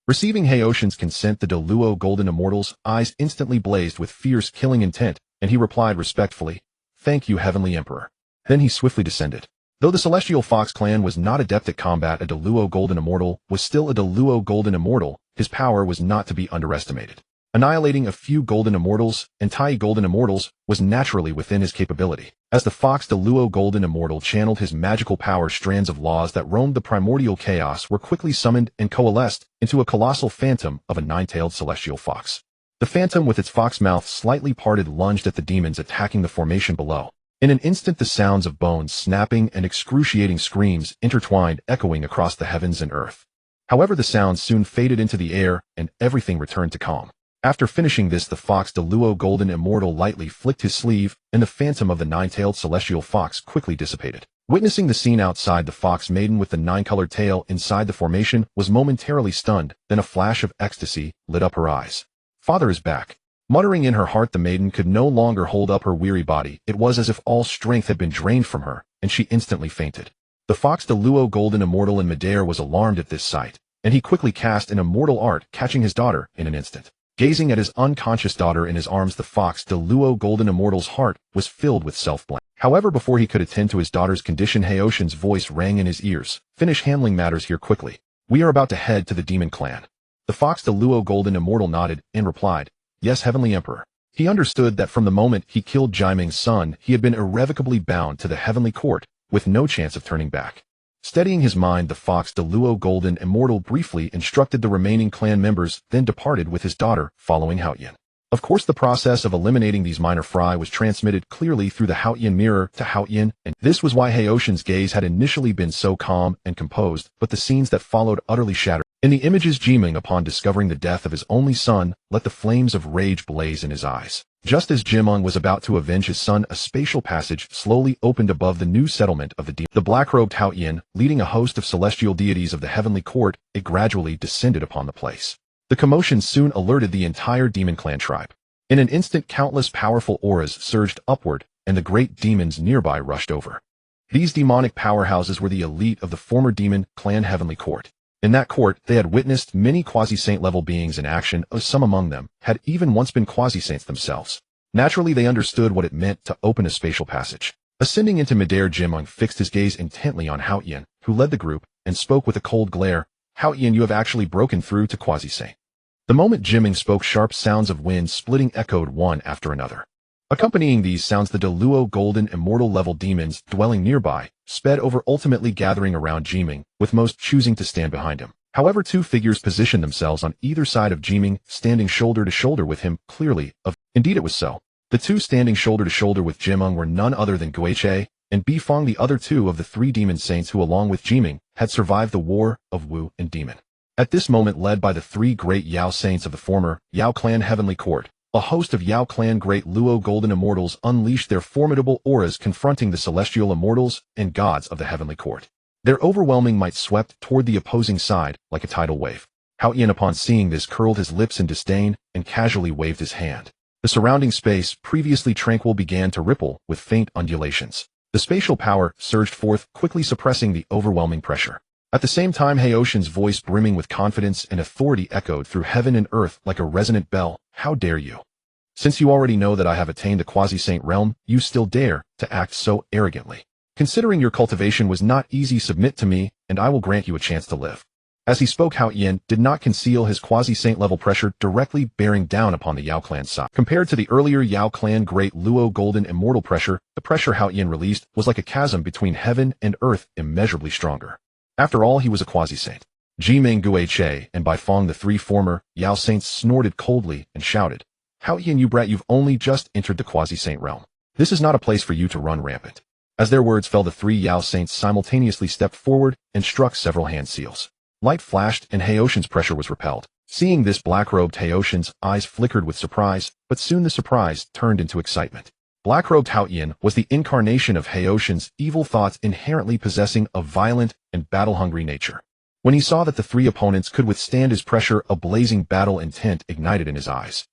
Receiving Heoshin's consent, the Luo golden immortal's eyes instantly blazed with fierce killing intent, and he replied respectfully, Thank you, Heavenly Emperor. Then he swiftly descended. Though the Celestial Fox clan was not adept at combat, a Luo golden immortal was still a Luo golden immortal. His power was not to be underestimated. Annihilating a few golden immortals and Tai golden immortals was naturally within his capability. As the Fox Luo golden immortal channeled his magical power, strands of laws that roamed the primordial chaos were quickly summoned and coalesced into a colossal phantom of a 9-tailed celestial fox. The phantom, with its fox mouth slightly parted, lunged at the demons attacking the formation below. In an instant, the sounds of bones snapping and excruciating screams intertwined, echoing across the heavens and earth. However, the sounds soon faded into the air and everything returned to calm. After finishing this, the Fox Luo golden immortal lightly flicked his sleeve, and the phantom of the 9-tailed celestial fox quickly dissipated. Witnessing the scene outside, the fox maiden with the 9-colored tail inside the formation was momentarily stunned, then a flash of ecstasy lit up her eyes. Father is back. Muttering in her heart, the maiden could no longer hold up her weary body. It was as if all strength had been drained from her, and she instantly fainted. The Fox Luo golden immortal in midair was alarmed at this sight, and he quickly cast an immortal art, catching his daughter in an instant. Gazing at his unconscious daughter in his arms, the Fox Luo golden immortal's heart was filled with self-blame. However, before he could attend to his daughter's condition, Heoshin's voice rang in his ears. Finish handling matters here quickly. We are about to head to the demon clan. The Fox Luo golden immortal nodded and replied, Yes, Heavenly Emperor. He understood that from the moment he killed Jiming's son, he had been irrevocably bound to the heavenly court, with no chance of turning back. Steadying his mind, the fox de Luo Golden Immortal briefly instructed the remaining clan members, then departed with his daughter, following Haotian. Of course, the process of eliminating these minor fry was transmitted clearly through the Haotian mirror to Haotian, and this was why Haotian's gaze had initially been so calm and composed, but the scenes that followed utterly shattered. In the images, Jiming, upon discovering the death of his only son, let the flames of rage blaze in his eyes. Just as Jiming was about to avenge his son, a spatial passage slowly opened above the new settlement of the demon. The black-robed Haotian, leading a host of celestial deities of the heavenly court, it gradually descended upon the place. The commotion soon alerted the entire demon clan tribe. In an instant, countless powerful auras surged upward, and the great demons nearby rushed over. These demonic powerhouses were the elite of the former demon clan heavenly court. In that court, they had witnessed many quasi-saint level beings in action, as some among them had even once been quasi-saints themselves. Naturally, they understood what it meant to open a spatial passage. Ascending into midair, Jiming fixed his gaze intently on Haotian, who led the group, and spoke with a cold glare. Haotian, you have actually broken through to quasi-saint. The moment Jiming spoke, sharp sounds of wind splitting echoed one after another. Accompanying these sounds, the de Luo Golden Immortal level demons dwelling nearby sped over, ultimately gathering around Jiming, with most choosing to stand behind him. However, two figures positioned themselves on either side of Jiming, standing shoulder to shoulder with him, clearly. Indeed, it was so. The two standing shoulder to shoulder with Jiming were none other than Guiche and Bifong, the other two of the three demon saints who, along with Jiming, had survived the war of Wu and Demon. At this moment, led by the three great Yao saints of the former Yao clan heavenly court, a host of Yao clan great Luo Golden Immortals unleashed their formidable auras, confronting the celestial immortals and gods of the heavenly court. Their overwhelming might swept toward the opposing side like a tidal wave. Haotian, upon seeing this, curled his lips in disdain and casually waved his hand. The surrounding space, previously tranquil, began to ripple with faint undulations. The spatial power surged forth, quickly suppressing the overwhelming pressure. At the same time, Haotian's voice, brimming with confidence and authority, echoed through heaven and earth like a resonant bell. How dare you? Since you already know that I have attained the quasi-saint realm, you still dare to act so arrogantly. Considering your cultivation was not easy, submit to me, and I will grant you a chance to live. As he spoke, Haotian did not conceal his quasi-saint level pressure, directly bearing down upon the Yao clan side. Compared to the earlier Yao clan great Luo Golden Immortal pressure, the pressure Haotian released was like a chasm between heaven and earth, immeasurably stronger. After all, he was a quasi-saint. Jiming, Guiche, and Bifong, the three former Yao saints, snorted coldly and shouted, Haotian, you brat, you've only just entered the quasi-saint realm. This is not a place for you to run rampant. As their words fell, the three Yao saints simultaneously stepped forward and struck several hand seals. Light flashed and Haotian's pressure was repelled. Seeing this, black-robed Haotian's eyes flickered with surprise, but soon the surprise turned into excitement. Black-robed Haotian was the incarnation of Haotian's evil thoughts, inherently possessing a violent and battle-hungry nature. When he saw that the three opponents could withstand his pressure, a blazing battle intent ignited in his eyes.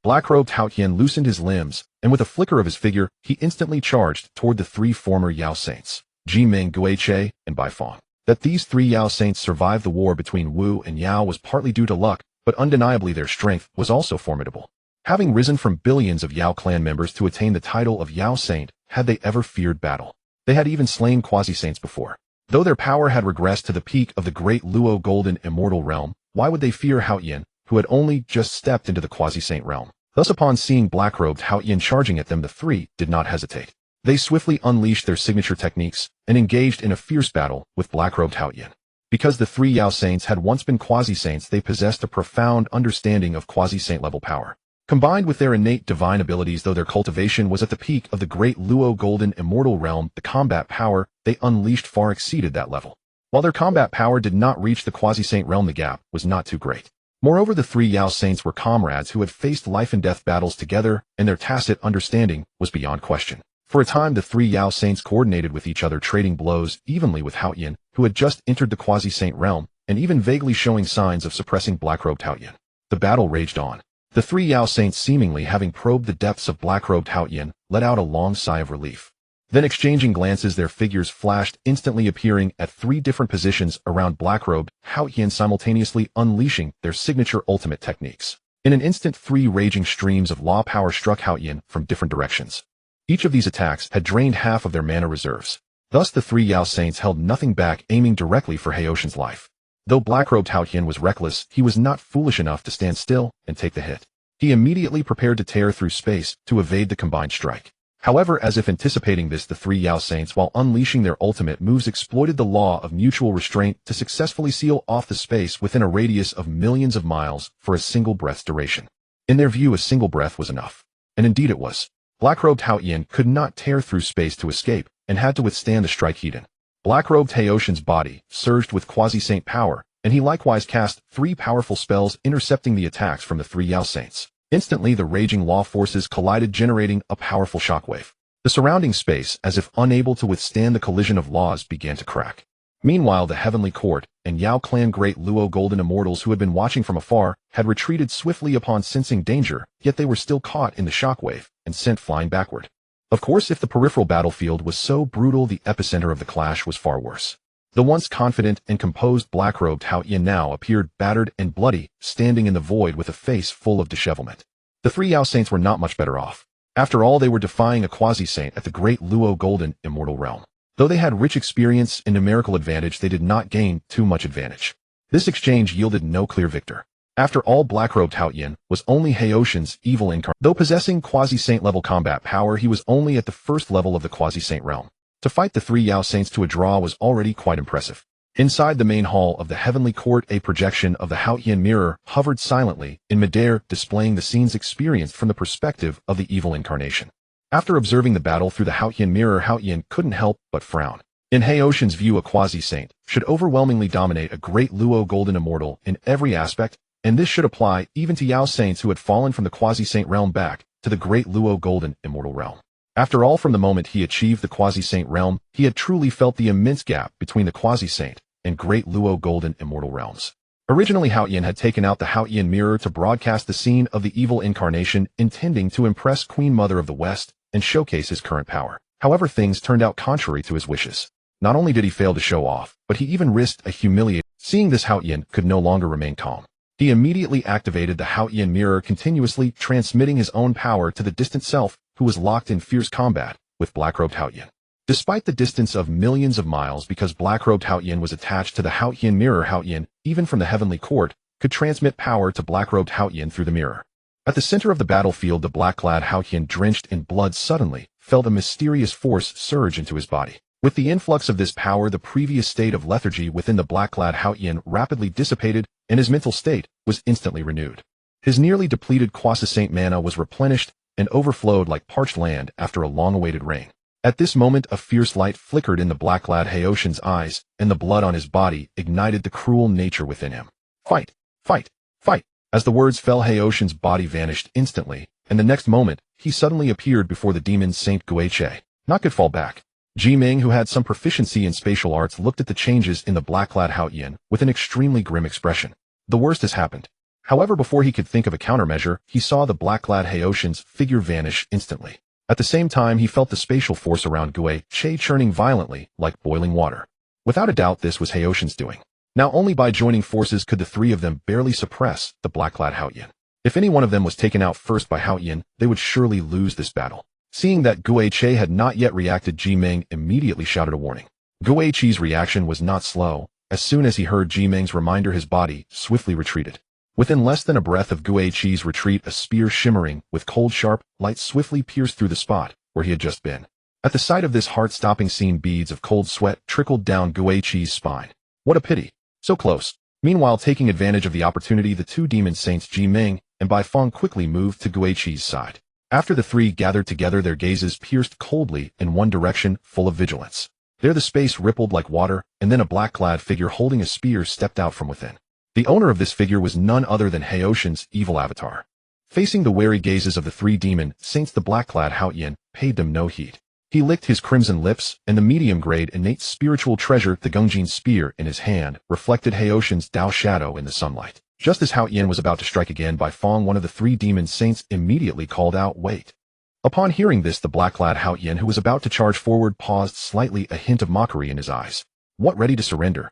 Black-robed Haotian loosened his limbs, and with a flicker of his figure, he instantly charged toward the three former Yao saints, Jiming, Guiche, and Bifong. That these three Yao saints survived the war between Wu and Yao was partly due to luck, but undeniably their strength was also formidable. Having risen from billions of Yao clan members to attain the title of Yao Saint, had they ever feared battle? They had even slain quasi-saints before. Though their power had regressed to the peak of the great Luo Golden Immortal realm, why would they fear Haotian, who had only just stepped into the quasi-saint realm? Thus, upon seeing black-robed Haotian charging at them, the three did not hesitate. They swiftly unleashed their signature techniques and engaged in a fierce battle with black-robed Haotian. Because the three Yao saints had once been quasi-saints, they possessed a profound understanding of quasi-saint level power. Combined with their innate divine abilities, though their cultivation was at the peak of the great Luo Golden Immortal realm, the combat power they unleashed far exceeded that level. While their combat power did not reach the quasi-saint realm, the gap was not too great. Moreover, the three Yao saints were comrades who had faced life-and-death battles together, and their tacit understanding was beyond question. For a time, the three Yao saints coordinated with each other, trading blows evenly with Haotian, who had just entered the quasi-saint realm, and even vaguely showing signs of suppressing black-robed Haotian. The battle raged on. The three Yao saints, seemingly having probed the depths of black-robed Haotian, let out a long sigh of relief. Then, exchanging glances, their figures flashed, instantly appearing at three different positions around black-robed Haotian, simultaneously unleashing their signature ultimate techniques. In an instant, three raging streams of law power struck Haotian from different directions. Each of these attacks had drained half of their mana reserves. Thus, the three Yao saints held nothing back, aiming directly for Haotian's life. Though black-robed Haotian was reckless, he was not foolish enough to stand still and take the hit. He immediately prepared to tear through space to evade the combined strike. However, as if anticipating this, the three Yao Saints, while unleashing their ultimate moves, exploited the law of mutual restraint to successfully seal off the space within a radius of millions of miles for a single breath's duration. In their view, a single breath was enough. And indeed it was. Black-robed Haotian could not tear through space to escape, and had to withstand the strike Heaton. Black-robed Haotian's body surged with quasi-saint power, and he likewise cast 3 powerful spells intercepting the attacks from the 3 Yao Saints. Instantly, the raging law forces collided, generating a powerful shockwave. The surrounding space, as if unable to withstand the collision of laws, began to crack. Meanwhile, the Heavenly Court and Yao Clan great Luo Golden Immortals, who had been watching from afar, had retreated swiftly upon sensing danger, yet they were still caught in the shockwave and sent flying backward. Of course, if the peripheral battlefield was so brutal, the epicenter of the clash was far worse. The once confident and composed black-robed Haotian now appeared battered and bloody, standing in the void with a face full of dishevelment. The 3 Yao Saints were not much better off. After all, they were defying a quasi-saint at the great Luo Golden Immortal realm. Though they had rich experience and numerical advantage, they did not gain too much advantage. This exchange yielded no clear victor. After all, black-robed Haotian was only Haotian's evil incarnate. Though possessing quasi-saint level combat power, he was only at the first level of the quasi-saint realm. To fight the 3 Yao Saints to a draw was already quite impressive. Inside the main hall of the Heavenly Court, a projection of the Haotian mirror hovered silently in midair, displaying the scenes experienced from the perspective of the evil incarnation. After observing the battle through the Haotian mirror, Haotian couldn't help but frown. In Haotian's view, a quasi-saint should overwhelmingly dominate a great Luo Golden Immortal in every aspect, and this should apply even to Yao Saints who had fallen from the quasi-saint realm back to the great Luo Golden Immortal realm. After all, from the moment he achieved the quasi-saint realm, he had truly felt the immense gap between the quasi-saint and great Luo Golden Immortal realms. Originally, Haotian had taken out the Haotian mirror to broadcast the scene of the evil incarnation, intending to impress Queen Mother of the West and showcase his current power. However, things turned out contrary to his wishes. Not only did he fail to show off, but he even risked a humiliation. Seeing this, Haotian could no longer remain calm. He immediately activated the Haotian mirror, continuously transmitting his own power to the distant self, who was locked in fierce combat with black-robed Haotian. Despite the distance of millions of miles, because black-robed Haotian was attached to the Haotian mirror, Haotian, even from the Heavenly Court, could transmit power to black-robed Haotian through the mirror. At the center of the battlefield, the black-clad Haotian, drenched in blood, suddenly felt a mysterious force surge into his body. With the influx of this power, the previous state of lethargy within the black-clad Haotian rapidly dissipated, and his mental state was instantly renewed. His nearly depleted quasi-saint mana was replenished and overflowed like parched land after a long-awaited rain. At this moment, a fierce light flickered in the black-clad Haotian's eyes, and the blood on his body ignited the cruel nature within him. Fight! Fight! Fight! As the words fell, Haotian's body vanished instantly, and the next moment, he suddenly appeared before the demon Saint Guiche. Not could fall back. Minghe, who had some proficiency in spatial arts, looked at the changes in the black-clad Haotian with an extremely grim expression. The worst has happened. However, before he could think of a countermeasure, he saw the black-clad Haotian's figure vanish instantly. At the same time, he felt the spatial force around Guiche churning violently, like boiling water. Without a doubt, this was Haotian's doing. Now, only by joining forces could the three of them barely suppress the black-clad Haotian. If any one of them was taken out first by Haotian, they would surely lose this battle. Seeing that Guiche had not yet reacted, Minghe immediately shouted a warning. Guiche's reaction was not slow. As soon as he heard Minghe's reminder, his body swiftly retreated. Within less than a breath of Guiche's retreat, a spear shimmering with cold sharp light swiftly pierced through the spot where he had just been. At the sight of this heart-stopping scene, beads of cold sweat trickled down Guiche's spine. What a pity. So close. Meanwhile, taking advantage of the opportunity, the two demon saints Minghe and Baifeng quickly moved to Guiche's side. After the three gathered together, their gazes pierced coldly in one direction, full of vigilance. There the space rippled like water, and then a black-clad figure holding a spear stepped out from within. The owner of this figure was none other than Haotian's evil avatar. Facing the wary gazes of the three demon saints, the black-clad Haotian paid them no heed. He licked his crimson lips, and the medium-grade innate spiritual treasure, the Gongjin spear in his hand, reflected Haotian's Dao shadow in the sunlight. Just as Haotian was about to strike again, Baifeng, one of the three demon saints, immediately called out, "Wait." Upon hearing this, the black-clad Haotian, who was about to charge forward, paused slightly, a hint of mockery in his eyes. What, ready to surrender?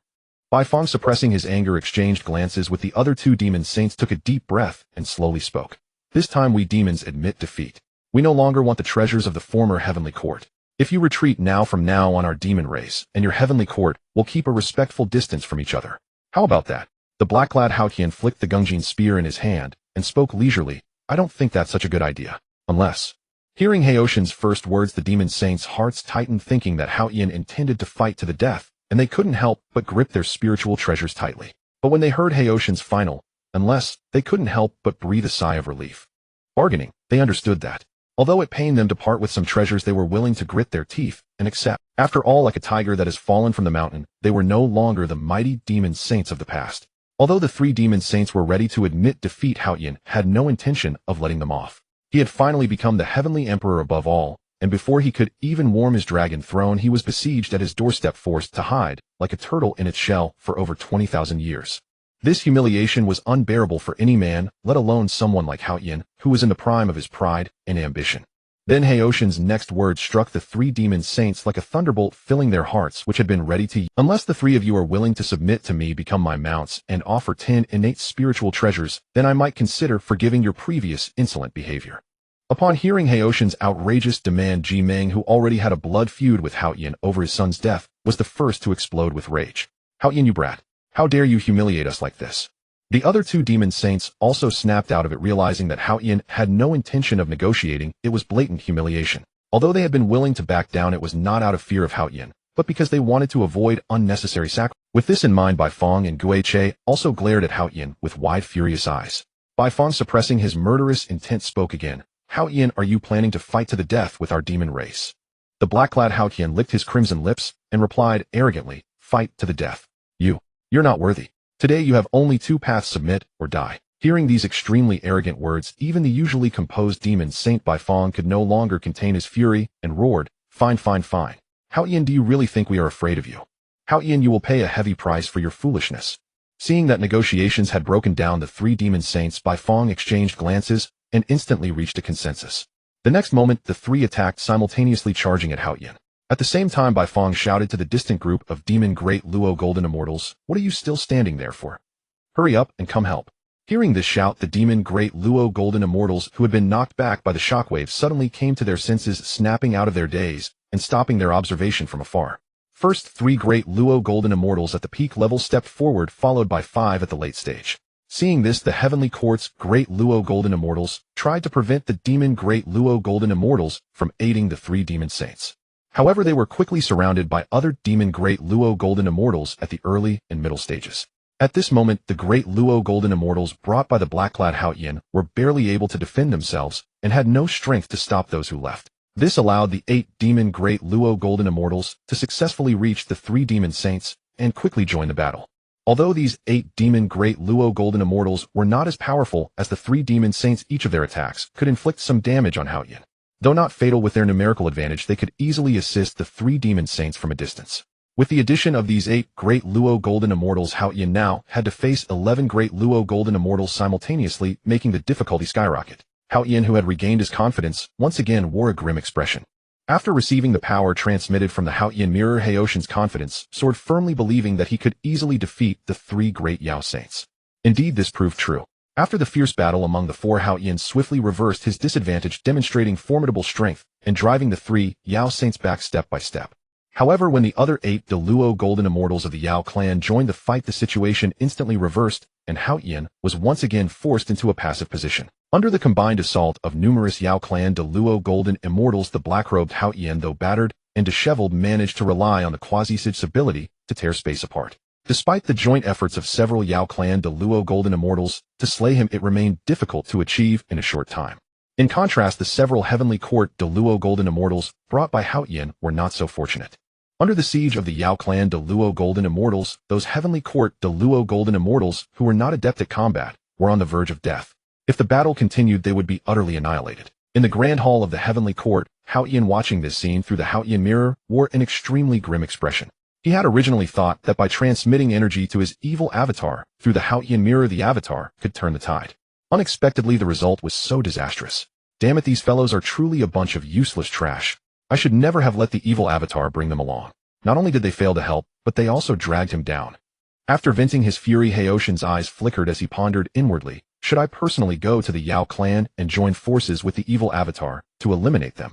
Baifeng, suppressing his anger, exchanged glances with the other two demon saints, took a deep breath, and slowly spoke. "This time we demons admit defeat. We no longer want the treasures of the former Heavenly Court. If you retreat now, from now on our demon race and your Heavenly Court will keep a respectful distance from each other. How about that?" The black-clad Haotian flicked the Gongjin spear in his hand and spoke leisurely. I don't think that's such a good idea. Unless... Hearing Haoshan's first words, the demon saints' hearts tightened, thinking that Haoyan intended to fight to the death, and they couldn't help but grip their spiritual treasures tightly. But when they heard Haoshan's final, unless, they couldn't help but breathe a sigh of relief. Bargaining, they understood that. Although it pained them to part with some treasures, they were willing to grit their teeth and accept. After all, like a tiger that has fallen from the mountain, they were no longer the mighty demon saints of the past. Although the three demon saints were ready to admit defeat, Haoyan had no intention of letting them off. He had finally become the heavenly emperor above all, and before he could even warm his dragon throne, he was besieged at his doorstep, forced to hide, like a turtle in its shell, for over 20,000 years. This humiliation was unbearable for any man, let alone someone like Haoyan, who was in the prime of his pride and ambition. Then Haoshan's next words struck the three demon saints like a thunderbolt, filling their hearts, which had been ready to... Unless the three of you are willing to submit to me, become my mounts, and offer 10 innate spiritual treasures, then I might consider forgiving your previous insolent behavior. Upon hearing Haoshan's outrageous demand, Minghe, who already had a blood feud with Haoyan over his son's death, was the first to explode with rage. Haoyan, you brat! How dare you humiliate us like this? The other two demon saints also snapped out of it, realizing that Haoyan had no intention of negotiating. It was blatant humiliation. Although they had been willing to back down, it was not out of fear of Haoyan, but because they wanted to avoid unnecessary sacrifice. With this in mind, Baifeng and Guiche also glared at Haoyan with wide, furious eyes. Baifeng, suppressing his murderous intent, spoke again. Haoyan, are you planning to fight to the death with our demon race? The black-clad Haoyan licked his crimson lips and replied arrogantly, fight to the death. You're not worthy. Today you have only two paths: submit or die. Hearing these extremely arrogant words, even the usually composed demon saint Baifeng could no longer contain his fury and roared, fine. Haoyan, do you really think we are afraid of you? Haoyan, you will pay a heavy price for your foolishness. Seeing that negotiations had broken down, the three demon saints Baifeng exchanged glances and instantly reached a consensus. The next moment, the three attacked, simultaneously charging at Haoyan. At the same time, Baifeng shouted to the distant group of demon great Luo golden immortals, what are you still standing there for? Hurry up and come help. Hearing this shout, the demon great Luo golden immortals, who had been knocked back by the shockwave, suddenly came to their senses, snapping out of their daze and stopping their observation from afar. First, three great Luo golden immortals at the peak level stepped forward, followed by 5 at the late stage. Seeing this, the heavenly court's great Luo golden immortals tried to prevent the demon great Luo golden immortals from aiding the three demon saints. However, they were quickly surrounded by other demon great Luo golden immortals at the early and middle stages. At this moment, the great Luo golden immortals brought by the black-clad Haoyan were barely able to defend themselves and had no strength to stop those who left. This allowed the 8 demon great Luo golden immortals to successfully reach the 3 demon saints and quickly join the battle. Although these 8 demon great Luo golden immortals were not as powerful as the 3 demon saints, each of their attacks could inflict some damage on Haoyan. Though not fatal with their numerical advantage, they could easily assist the 3 demon saints from a distance. With the addition of these 8 great Luo golden immortals, Haoyan now had to face 11 great Luo golden immortals simultaneously, making the difficulty skyrocket. Haoyan, who had regained his confidence, once again wore a grim expression. After receiving the power transmitted from the Haoyan mirror, Haoshan's confidence soared, firmly believing that he could easily defeat the 3 great Yao saints. Indeed, this proved true. After the fierce battle among the 4, Haoyan swiftly reversed his disadvantage, demonstrating formidable strength and driving the 3 Yao saints back step by step. However, when the other 8 Luo golden immortals of the Yao clan joined the fight, the situation instantly reversed, and Haoyan was once again forced into a passive position. Under the combined assault of numerous Yao clan Luo golden immortals, the black-robed Haoyan, though battered and disheveled, managed to rely on the quasi-saint's ability to tear space apart. Despite the joint efforts of several Yao clan Luo golden immortals to slay him, it remained difficult to achieve in a short time. In contrast, the several heavenly court Luo golden immortals brought by Haoyan were not so fortunate. Under the siege of the Yao clan Luo golden immortals, those heavenly court Luo golden immortals who were not adept at combat were on the verge of death. If the battle continued, they would be utterly annihilated. In the grand hall of the heavenly court, Haoyan, watching this scene through the Haoyan mirror, wore an extremely grim expression. He had originally thought that by transmitting energy to his evil avatar through the Haoyan mirror, the avatar could turn the tide. Unexpectedly, the result was so disastrous. Damn it, these fellows are truly a bunch of useless trash. I should never have let the evil avatar bring them along. Not only did they fail to help, but they also dragged him down. After venting his fury, Haoshan's eyes flickered as he pondered inwardly, should I personally go to the Yao clan and join forces with the evil avatar to eliminate them?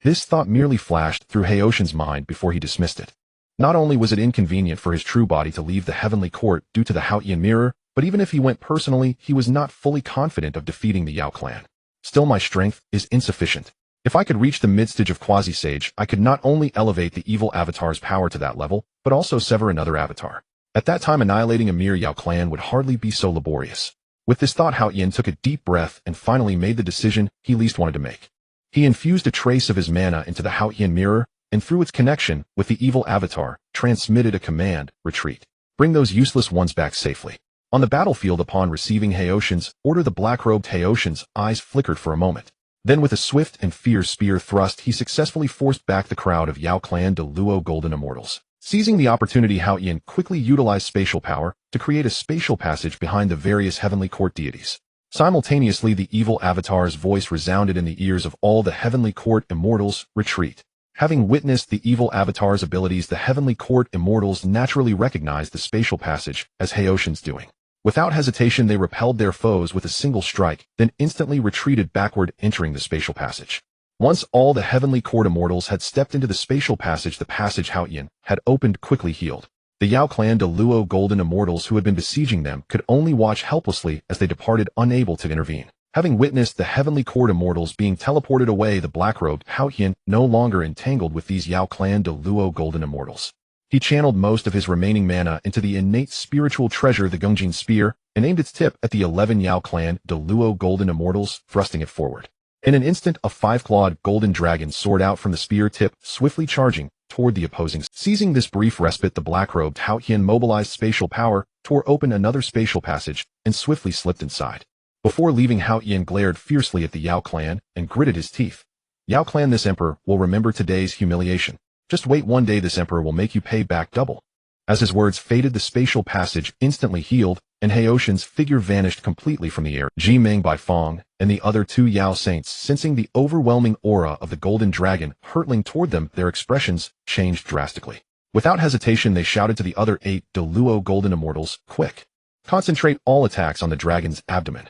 This thought merely flashed through Haoshan's mind before he dismissed it. Not only was it inconvenient for his true body to leave the heavenly court due to the Haoyan mirror, but even if he went personally, he was not fully confident of defeating the Yao clan. Still my strength is insufficient. If I could reach the mid-stage of quasi-sage, I could not only elevate the evil avatar's power to that level, but also sever another avatar. At that time, annihilating a mere Yao clan would hardly be so laborious. With this thought, Hao Yin took a deep breath and finally made the decision he least wanted to make. He infused a trace of his mana into the Hao Yin mirror, and through its connection with the evil avatar, transmitted a command, retreat. Bring those useless ones back safely. On the battlefield, upon receiving Heoshan's order, the black-robed Heoshan's eyes flickered for a moment. Then with a swift and fierce spear thrust, he successfully forced back the crowd of Yao Clan de Luo Golden Immortals. Seizing the opportunity, Hao Yin quickly utilized spatial power to create a spatial passage behind the various heavenly court deities. Simultaneously, the evil avatar's voice resounded in the ears of all the heavenly court immortals, retreat. Having witnessed the evil avatar's abilities, the heavenly court immortals naturally recognized the spatial passage as Heoshan's doing. Without hesitation, they repelled their foes with a single strike, then instantly retreated backward, entering the spatial passage. Once all the heavenly court immortals had stepped into the spatial passage, the passage Hao Yin had opened quickly healed. The Yao Clan de Luo Golden Immortals who had been besieging them could only watch helplessly as they departed, unable to intervene. Having witnessed the heavenly court immortals being teleported away, the black-robed Hao Yin no longer entangled with these Yao Clan de Luo Golden Immortals. He channeled most of his remaining mana into the innate spiritual treasure, the Gongjin Spear, and aimed its tip at the 11 Yao Clan de Luo Golden Immortals, thrusting it forward. In an instant, a 5-clawed golden dragon soared out from the spear tip, swiftly charging toward the opposing. Seizing this brief respite, the black-robed Hao Yin mobilized spatial power, tore open another spatial passage, and swiftly slipped inside. Before leaving, Hao Yin glared fiercely at the Yao Clan and gritted his teeth. Yao Clan, this emperor will remember today's humiliation. Just wait, one day this emperor will make you pay back double. As his words faded, the spatial passage instantly healed, and Heoshan's figure vanished completely from the air. Minghe Bai Fong and the other 2 Yao saints, sensing the overwhelming aura of the golden dragon hurtling toward them, their expressions changed drastically. Without hesitation, they shouted to the other 8 de Luo Golden Immortals, "Quick! Concentrate all attacks on the dragon's abdomen."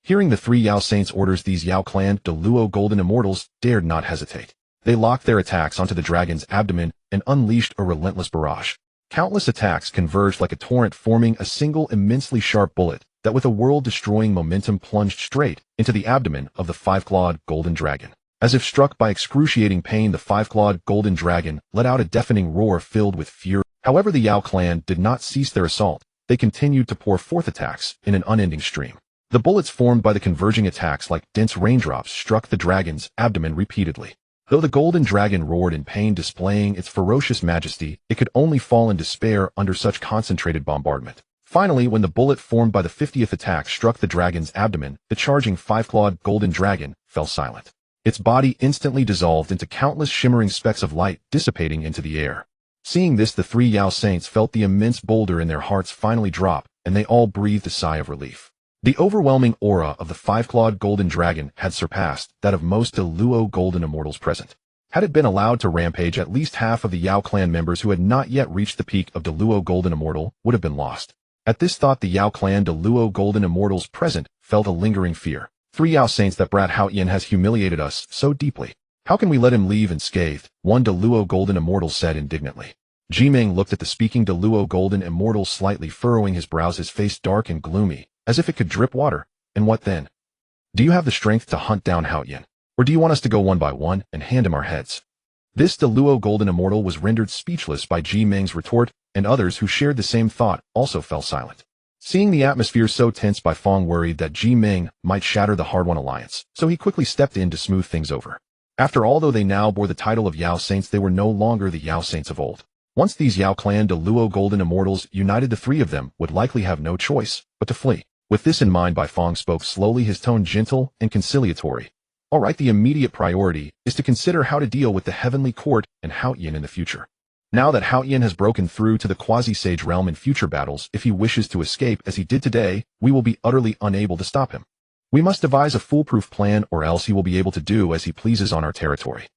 Hearing the 3 Yao saints' orders, these Yao Clan de Luo Golden Immortals dared not hesitate. They locked their attacks onto the dragon's abdomen and unleashed a relentless barrage. Countless attacks converged like a torrent, forming a single immensely sharp bullet that with a world-destroying momentum plunged straight into the abdomen of the 5-clawed golden dragon. As if struck by excruciating pain, the 5-clawed golden dragon let out a deafening roar filled with fury. However, the Yao Clan did not cease their assault. They continued to pour forth attacks in an unending stream. The bullets formed by the converging attacks like dense raindrops struck the dragon's abdomen repeatedly. Though the golden dragon roared in pain, displaying its ferocious majesty, it could only fall in despair under such concentrated bombardment. Finally, when the bullet formed by the 50th attack struck the dragon's abdomen, the charging 5-clawed golden dragon fell silent. Its body instantly dissolved into countless shimmering specks of light, dissipating into the air. Seeing this, the 3 Yao saints felt the immense boulder in their hearts finally drop, and they all breathed a sigh of relief. The overwhelming aura of the 5-clawed golden dragon had surpassed that of most de Luo Golden Immortals present. Had it been allowed to rampage, at least half of the Yao Clan members who had not yet reached the peak of de Luo Golden Immortal would have been lost. At this thought, the Yao Clan de Luo Golden Immortals present felt a lingering fear. 3 Yao saints, that brat Hao Yin has humiliated us so deeply. How can we let him leave unscathed? One de Luo Golden Immortal said indignantly. Minghe looked at the speaking de Luo Golden Immortal, slightly furrowing his brows, his face dark and gloomy, as if it could drip water. And what then? Do you have the strength to hunt down Hao Yin? Or do you want us to go one by one and hand him our heads? This de Luo Golden Immortal was rendered speechless by Minghe's retort, and others who shared the same thought also fell silent. Seeing the atmosphere so tense, Bai Fong worried that Minghe might shatter the hard-won alliance, so he quickly stepped in to smooth things over. After all, though they now bore the title of Yao Saints, they were no longer the Yao Saints of old. Once these Yao Clan de Luo Golden Immortals united, the 3 of them would likely have no choice but to flee. With this in mind, Bai Fong spoke slowly, his tone gentle and conciliatory. All right, the immediate priority is to consider how to deal with the heavenly court and Hao Yin in the future. Now that Hao Yin has broken through to the quasi-sage realm in future battles, if he wishes to escape as he did today, we will be utterly unable to stop him. We must devise a foolproof plan, or else he will be able to do as he pleases on our territory.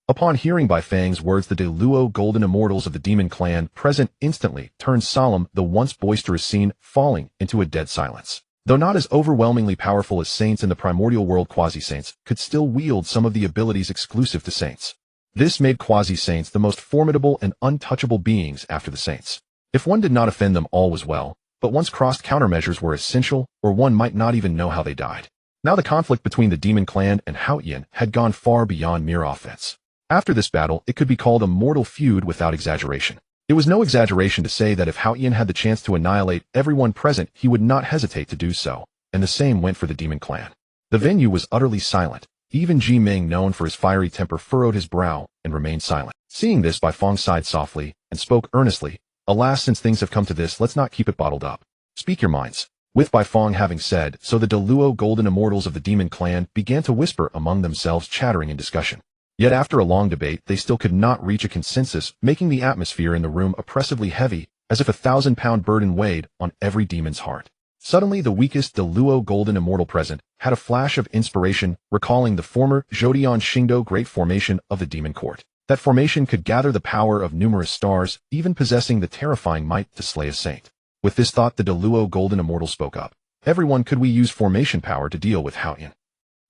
Upon hearing Bai Fang's words, the de Luo Golden Immortals of the Demon Clan present instantly turned solemn, the once boisterous scene falling into a dead silence. Though not as overwhelmingly powerful as saints in the primordial world, quasi-saints could still wield some of the abilities exclusive to saints. This made quasi-saints the most formidable and untouchable beings after the saints. If one did not offend them, all was well, but once crossed, countermeasures were essential, or one might not even know how they died. Now the conflict between the demon clan and Haotian had gone far beyond mere offense. After this battle, it could be called a mortal feud without exaggeration. It was no exaggeration to say that if Haotian had the chance to annihilate everyone present, he would not hesitate to do so, and the same went for the demon clan. The venue was utterly silent. Even Ji Ming, known for his fiery temper, furrowed his brow and remained silent. Seeing this, Bai Fong sighed softly and spoke earnestly. Alas, since things have come to this, let's not keep it bottled up. Speak your minds. With Bai Fong having said so, the Deluo golden immortals of the demon clan began to whisper among themselves, chattering in discussion. Yet after a long debate, they still could not reach a consensus, making the atmosphere in the room oppressively heavy, as if a 1,000-pound burden weighed on every demon's heart. Suddenly, the weakest Deluo golden immortal present had a flash of inspiration, recalling the former Zhodian Xingdo great formation of the demon court. That formation could gather the power of numerous stars, even possessing the terrifying might to slay a saint. With this thought, the Deluo golden immortal spoke up. Everyone, could we use formation power to deal with Haotian?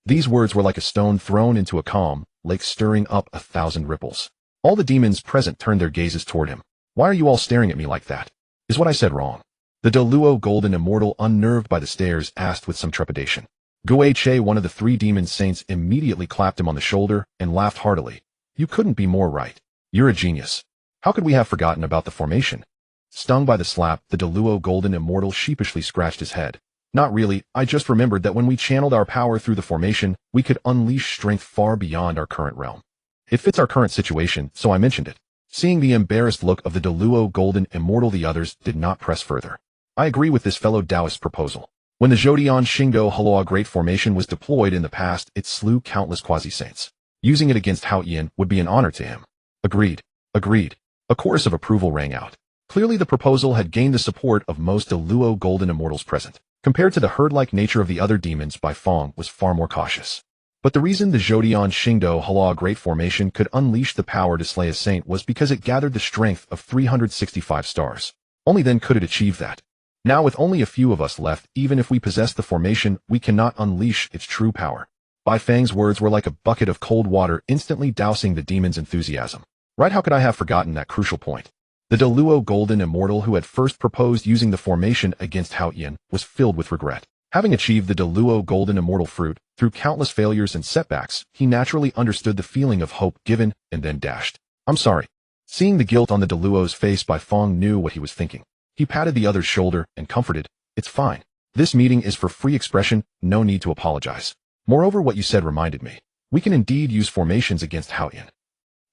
These words were like a stone thrown into a calm lake, stirring up 1,000 ripples. All the demons present turned their gazes toward him. Why are you all staring at me like that? Is what I said wrong? The Deluo golden immortal, unnerved by the stares, asked with some trepidation. Guo Che, one of the 3 demon saints, immediately clapped him on the shoulder and laughed heartily. You couldn't be more right. You're a genius. How could we have forgotten about the formation? Stung by the slap, the Deluo golden immortal sheepishly scratched his head. Not really, I just remembered that when we channeled our power through the formation, we could unleash strength far beyond our current realm. It fits our current situation, so I mentioned it. Seeing the embarrassed look of the Deluo golden immortal, the others did not press further. I agree with this fellow Taoist proposal. When the Zhodian Xingdo Haloa great formation was deployed in the past, it slew countless quasi-saints. Using it against Haotian would be an honor to him. Agreed. Agreed. A chorus of approval rang out. Clearly the proposal had gained the support of most Deluo golden immortals present. Compared to the herd-like nature of the other demons, Bai Fong was far more cautious. But the reason the Zhodian Xingdo Haloa great formation could unleash the power to slay a saint was because it gathered the strength of 365 stars. Only then could it achieve that. Now, with only a few of us left, even if we possess the formation, we cannot unleash its true power. Bai Fang's words were like a bucket of cold water, instantly dousing the demon's enthusiasm. Right, how could I have forgotten that crucial point? The Deluo golden immortal who had first proposed using the formation against Haotian was filled with regret. Having achieved the Deluo golden immortal fruit through countless failures and setbacks, he naturally understood the feeling of hope given and then dashed. I'm sorry. Seeing the guilt on the Deluo's face, Bai Fong knew what he was thinking. He patted the other's shoulder and comforted. It's fine. This meeting is for free expression, no need to apologize. Moreover, what you said reminded me. We can indeed use formations against Haotian.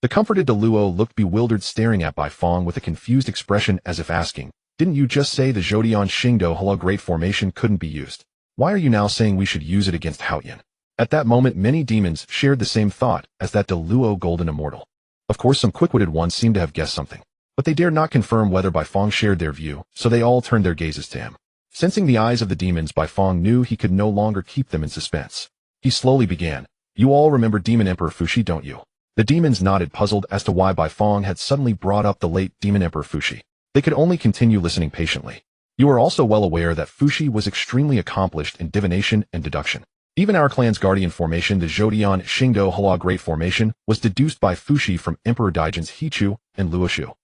The comforted Deluo looked bewildered, staring at Bai Fong with a confused expression as if asking, didn't you just say the Zhodian Xingdo Halo great formation couldn't be used? Why are you now saying we should use it against Haotian? At that moment, many demons shared the same thought as that Deluo golden immortal. Of course, some quick-witted ones seemed to have guessed something, but they dared not confirm whether Bai Fong shared their view, so they all turned their gazes to him. Sensing the eyes of the demons, Bai Fong knew he could no longer keep them in suspense. He slowly began. You all remember Demon Emperor Fushi, don't you? The demons nodded, puzzled as to why Bai Fong had suddenly brought up the late Demon Emperor Fushi. They could only continue listening patiently. You are also well aware that Fushi was extremely accomplished in divination and deduction. Even our clan's guardian formation, the Zhodian Xingdo Hua Great Formation, was deduced by Fushi from Emperor Daijin's Hichu and Luoshu.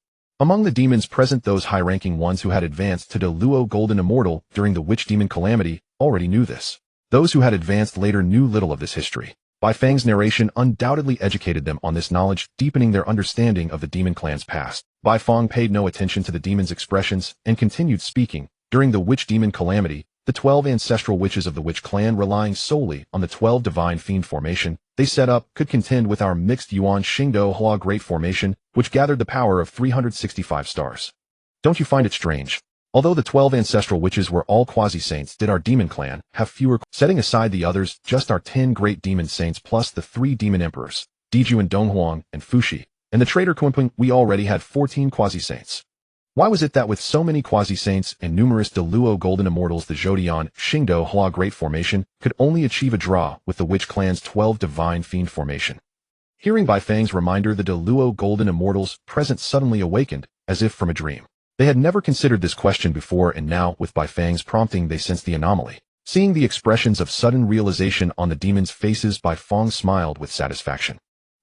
Among the demons present, those high-ranking ones who had advanced to the Luo Golden Immortal during the Witch Demon Calamity already knew this. Those who had advanced later knew little of this history. Bai Fang's narration undoubtedly educated them on this knowledge, deepening their understanding of the demon clan's past. Bai Fang paid no attention to the demons' expressions and continued speaking. During the Witch Demon Calamity, the 12 ancestral witches of the Witch Clan, relying solely on the 12 Divine Fiend formation they set up, could contend with our mixed Yuan Xingdo Hua Great Formation, which gathered the power of 365 stars. Don't you find it strange? Although the 12 ancestral witches were all quasi-saints, did our demon clan have fewer, setting aside the others, just our 10 great demon saints plus the 3 demon emperors, Diju and Donghuang and Fushi, and the traitor Kunping, we already had 14 quasi-saints. Why was it that with so many quasi-saints and numerous Deluo Golden Immortals, the Zhodian Xingdo Hua Great Formation could only achieve a draw with the Witch Clan's 12 Divine Fiend formation? Hearing Bai Fang's reminder, the Deluo Golden Immortals present suddenly awakened, as if from a dream. They had never considered this question before, and now, with Bai Fang's prompting, they sensed the anomaly. Seeing the expressions of sudden realization on the demons' faces, Bai Fang smiled with satisfaction.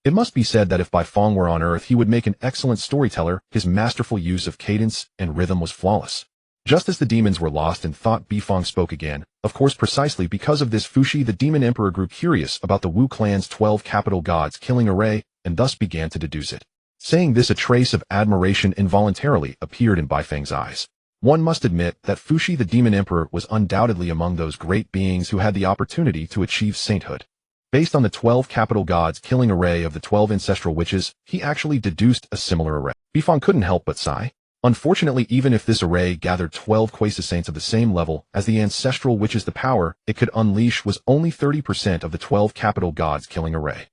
It must be said that if Bai Fang were on Earth, he would make an excellent storyteller. His masterful use of cadence and rhythm was flawless. Just as the demons were lost in thought, Bifong spoke again. Of course, precisely because of this, Fushi the demon emperor grew curious about the Wu clan's 12 capital gods killing array, and thus began to deduce it. Saying this, a trace of admiration involuntarily appeared in Bifang's eyes. One must admit that Fushi the demon emperor was undoubtedly among those great beings who had the opportunity to achieve sainthood. Based on the 12 capital gods killing array of the 12 ancestral witches, he actually deduced a similar array. Bifong couldn't help but sigh. Unfortunately, even if this array gathered 12 quasi-saints of the same level as the ancestral witches, the power it could unleash was only 30% of the 12 capital gods killing array.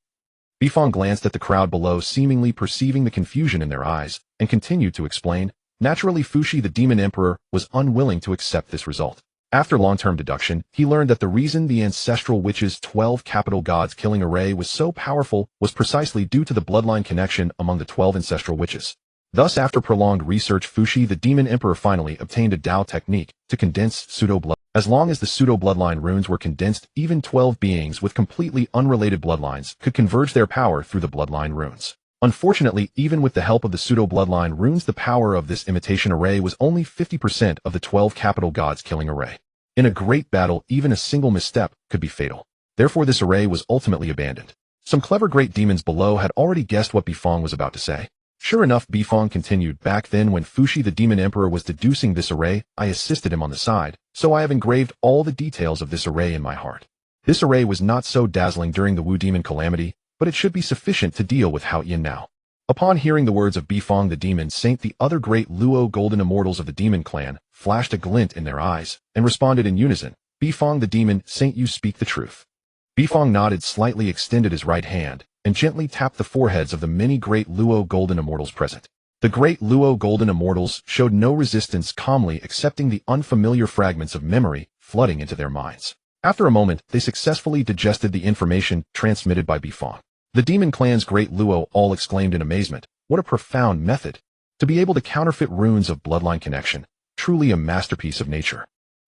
Bifong glanced at the crowd below, seemingly perceiving the confusion in their eyes, and continued to explain. Naturally, Fushi the demon emperor was unwilling to accept this result. After long-term deduction, he learned that the reason the ancestral witches' 12 capital gods killing array was so powerful was precisely due to the bloodline connection among the 12 ancestral witches. Thus, after prolonged research, Fushi the demon emperor finally obtained a Dao technique to condense pseudo-blood. As long as the pseudo-bloodline runes were condensed, even 12 beings with completely unrelated bloodlines could converge their power through the bloodline runes. Unfortunately, even with the help of the pseudo-bloodline runes, the power of this imitation array was only 50% of the 12 capital gods killing array. In a great battle, even a single misstep could be fatal. Therefore, this array was ultimately abandoned. Some clever great demons below had already guessed what Bifong was about to say. Sure enough, Bifong continued, back then when Fushi the demon emperor was deducing this array, I assisted him on the side, so I have engraved all the details of this array in my heart. This array was not so dazzling during the Wu demon calamity, but it should be sufficient to deal with Hao Yin now. Upon hearing the words of Bifong the demon saint, the other great Luo golden immortals of the demon clan flashed a glint in their eyes and responded in unison, Bifong the demon saint, you speak the truth. Bifong nodded slightly, extended his right hand, and gently tapped the foreheads of the many great Luo golden immortals present. The great Luo golden immortals showed no resistance, calmly accepting the unfamiliar fragments of memory flooding into their minds. After a moment, they successfully digested the information transmitted by Bifong. The demon clan's great Luo all exclaimed in amazement, what a profound method! To be able to counterfeit runes of bloodline connection, truly a masterpiece of nature.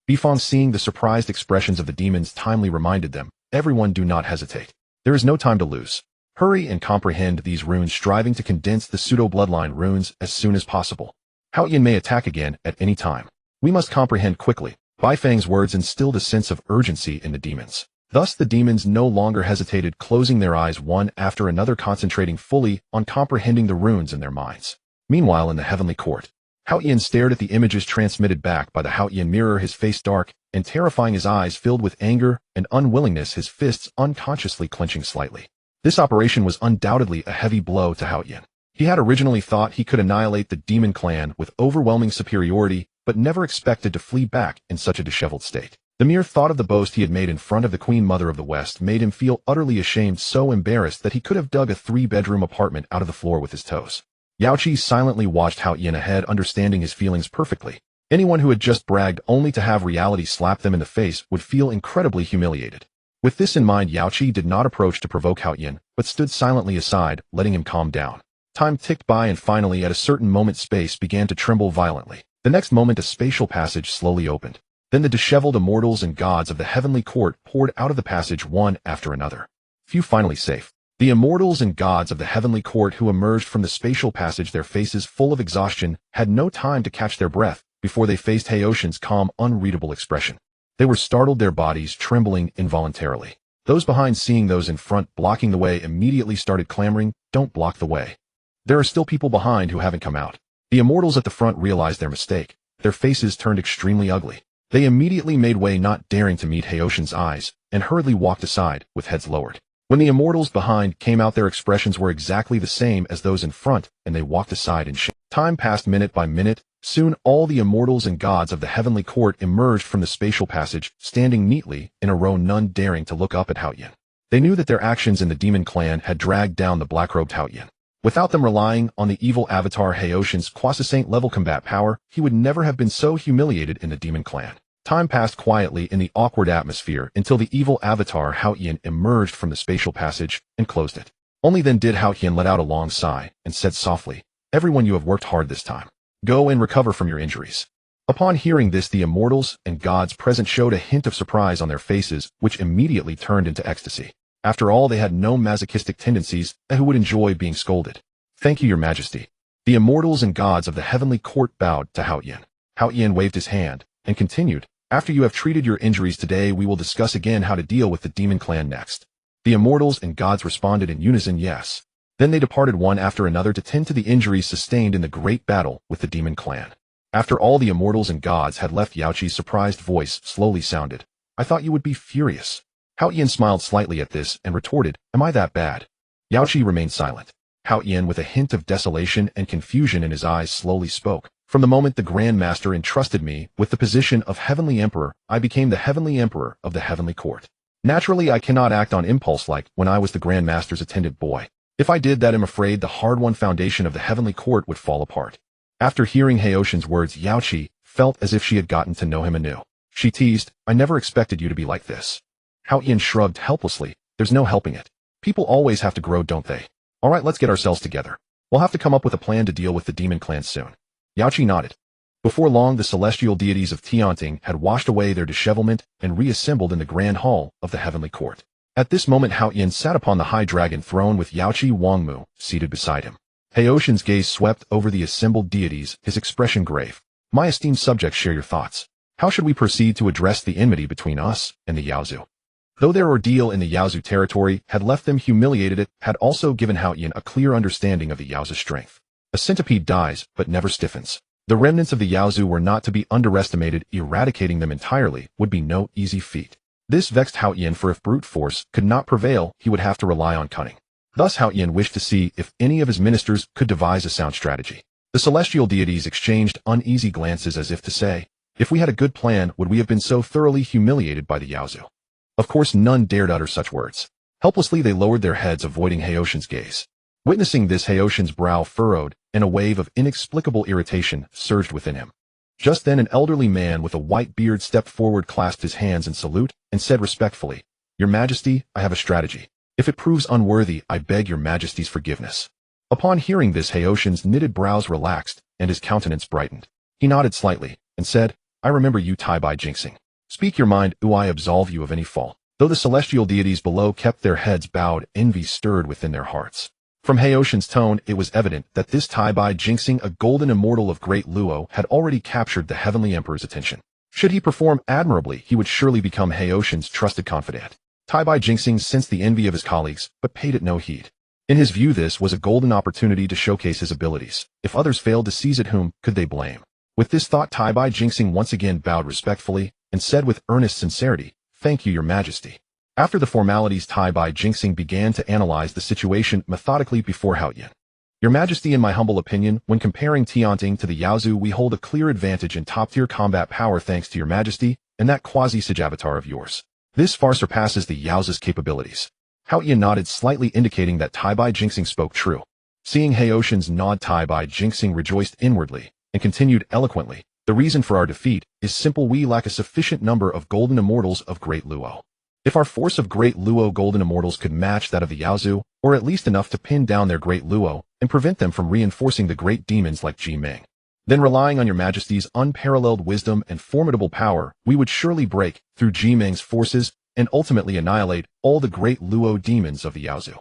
Bifong, seeing the surprised expressions of the demons, timely reminded them, everyone, do not hesitate. There is no time to lose. Hurry and comprehend these runes, striving to condense the pseudo-bloodline runes as soon as possible. Hao Yin may attack again at any time. We must comprehend quickly. Bifang's words instilled a sense of urgency in the demons. Thus the demons no longer hesitated, closing their eyes one after another, concentrating fully on comprehending the runes in their minds. Meanwhile, in the heavenly court, Hao Yin stared at the images transmitted back by the Hao Yin mirror, his face dark and terrifying, his eyes filled with anger and unwillingness, his fists unconsciously clenching slightly. This operation was undoubtedly a heavy blow to Hao Yin. He had originally thought he could annihilate the demon clan with overwhelming superiority, but never expected to flee back in such a disheveled state. The mere thought of the boast he had made in front of the Queen Mother of the West made him feel utterly ashamed, so embarrassed that he could have dug a 3-bedroom apartment out of the floor with his toes. Yaoqi silently watched Hao Yin ahead, understanding his feelings perfectly. Anyone who had just bragged only to have reality slap them in the face would feel incredibly humiliated. With this in mind, Yaoqi did not approach to provoke Hao Yin, but stood silently aside, letting him calm down. Time ticked by, and finally, at a certain moment, space began to tremble violently. The next moment, a spatial passage slowly opened. Then the disheveled immortals and gods of the heavenly court poured out of the passage one after another. Few finally safe. The immortals and gods of the heavenly court who emerged from the spatial passage, their faces full of exhaustion, had no time to catch their breath before they faced Haoshin's calm, unreadable expression. They were startled, their bodies trembling involuntarily. Those behind, seeing those in front blocking the way, immediately started clamoring, don't block the way. There are still people behind who haven't come out. The immortals at the front realized their mistake. Their faces turned extremely ugly. They immediately made way, not daring to meet Haoshin's eyes, and hurriedly walked aside, with heads lowered. When the immortals behind came out, their expressions were exactly the same as those in front, and they walked aside in shame. Time passed minute by minute. Soon all the immortals and gods of the heavenly court emerged from the spatial passage, standing neatly in a row, none daring to look up at Hao Yin. They knew that their actions in the demon clan had dragged down the black-robed Hao Yin. Without them relying on the evil avatar Haoshin's quasi-saint level combat power, he would never have been so humiliated in the demon clan. Time passed quietly in the awkward atmosphere until the evil avatar Hao Yin emerged from the spatial passage and closed it. Only then did Hao Yin let out a long sigh and said softly, everyone, you have worked hard this time. Go and recover from your injuries. Upon hearing this, the immortals and gods present showed a hint of surprise on their faces, which immediately turned into ecstasy. After all, they had no masochistic tendencies and who would enjoy being scolded. Thank you, your majesty. The immortals and gods of the heavenly court bowed to Hao Yin. Hao Yin waved his hand and continued, after you have treated your injuries today, we will discuss again how to deal with the demon clan next. The immortals and gods responded in unison yes. Then they departed one after another to tend to the injuries sustained in the great battle with the demon clan. After all the immortals and gods had left, Yaoqi's surprised voice slowly sounded. I thought you would be furious. Hao Yin smiled slightly at this and retorted, am I that bad? Yaoqi remained silent. Hao Yin, with a hint of desolation and confusion in his eyes, slowly spoke. From the moment the Grand Master entrusted me with the position of Heavenly Emperor, I became the Heavenly Emperor of the Heavenly Court. Naturally, I cannot act on impulse like when I was the Grand Master's attendant boy. If I did that, I'm afraid the hard-won foundation of the Heavenly Court would fall apart. After hearing Heoshin's words, Yaoqi felt as if she had gotten to know him anew. She teased, I never expected you to be like this. Hao Yin shrugged helplessly. There's no helping it. People always have to grow, don't they? All right, let's get ourselves together. We'll have to come up with a plan to deal with the demon clan soon. Yaoqi nodded. Before long, the celestial deities of Tianting had washed away their dishevelment and reassembled in the grand hall of the Heavenly Court. At this moment, Hao Yin sat upon the high dragon throne with Yaoqi Wangmu seated beside him. Heoshin's gaze swept over the assembled deities, his expression grave. My esteemed subjects, share your thoughts. How should we proceed to address the enmity between us and the Yaozu? Though their ordeal in the Yaozu territory had left them humiliated, it had also given Hao Yin a clear understanding of the Yaozu's strength. A centipede dies, but never stiffens. The remnants of the Yaozu were not to be underestimated. Eradicating them entirely would be no easy feat. This vexed Hao Yin, for if brute force could not prevail, he would have to rely on cunning. Thus Hao Yin wished to see if any of his ministers could devise a sound strategy. The celestial deities exchanged uneasy glances as if to say, if we had a good plan, would we have been so thoroughly humiliated by the Yaozu? Of course, none dared utter such words. Helplessly they lowered their heads, avoiding Heoshin's gaze. Witnessing this, Heoshin's brow furrowed, and a wave of inexplicable irritation surged within him. Just then an elderly man with a white beard stepped forward, clasped his hands in salute, and said respectfully, Your Majesty, I have a strategy. If it proves unworthy, I beg your Majesty's forgiveness. Upon hearing this, Heoshin's knitted brows relaxed, and his countenance brightened. He nodded slightly, and said, I remember you, Tai-Bai Jinxing. Speak your mind, or I absolve you of any fault. Though the celestial deities below kept their heads bowed, envy stirred within their hearts. From Heoshin's tone, it was evident that this Tai-Bai Jinxing, a golden immortal of great Luo, had already captured the Heavenly Emperor's attention. Should he perform admirably, he would surely become Heoshin's trusted confidant. Tai-Bai Jinxing sensed the envy of his colleagues, but paid it no heed. In his view, this was a golden opportunity to showcase his abilities. If others failed to seize it, whom could they blame? With this thought, Tai-Bai Jinxing once again bowed respectfully and said with earnest sincerity, Thank you, Your Majesty. After the formalities, Tai-Bai Jinxing began to analyze the situation methodically before Hao Yin. Your Majesty, in my humble opinion, when comparing Tianting to the Yaozu, we hold a clear advantage in top-tier combat power thanks to Your Majesty and that quasi-saint avatar of yours. This far surpasses the Yaozu's capabilities. Hao Yin nodded, slightly indicating that Tai-Bai Jinxing spoke true. Seeing Heoshin's nod, Tai-Bai Jinxing rejoiced inwardly and continued eloquently, The reason for our defeat is simple. We lack a sufficient number of golden immortals of Great Luo. If our force of Great Luo golden immortals could match that of the Yaozu, or at least enough to pin down their Great Luo and prevent them from reinforcing the great demons like Minghe, then relying on Your Majesty's unparalleled wisdom and formidable power, we would surely break through Minghe's forces and ultimately annihilate all the Great Luo demons of the Yaozu.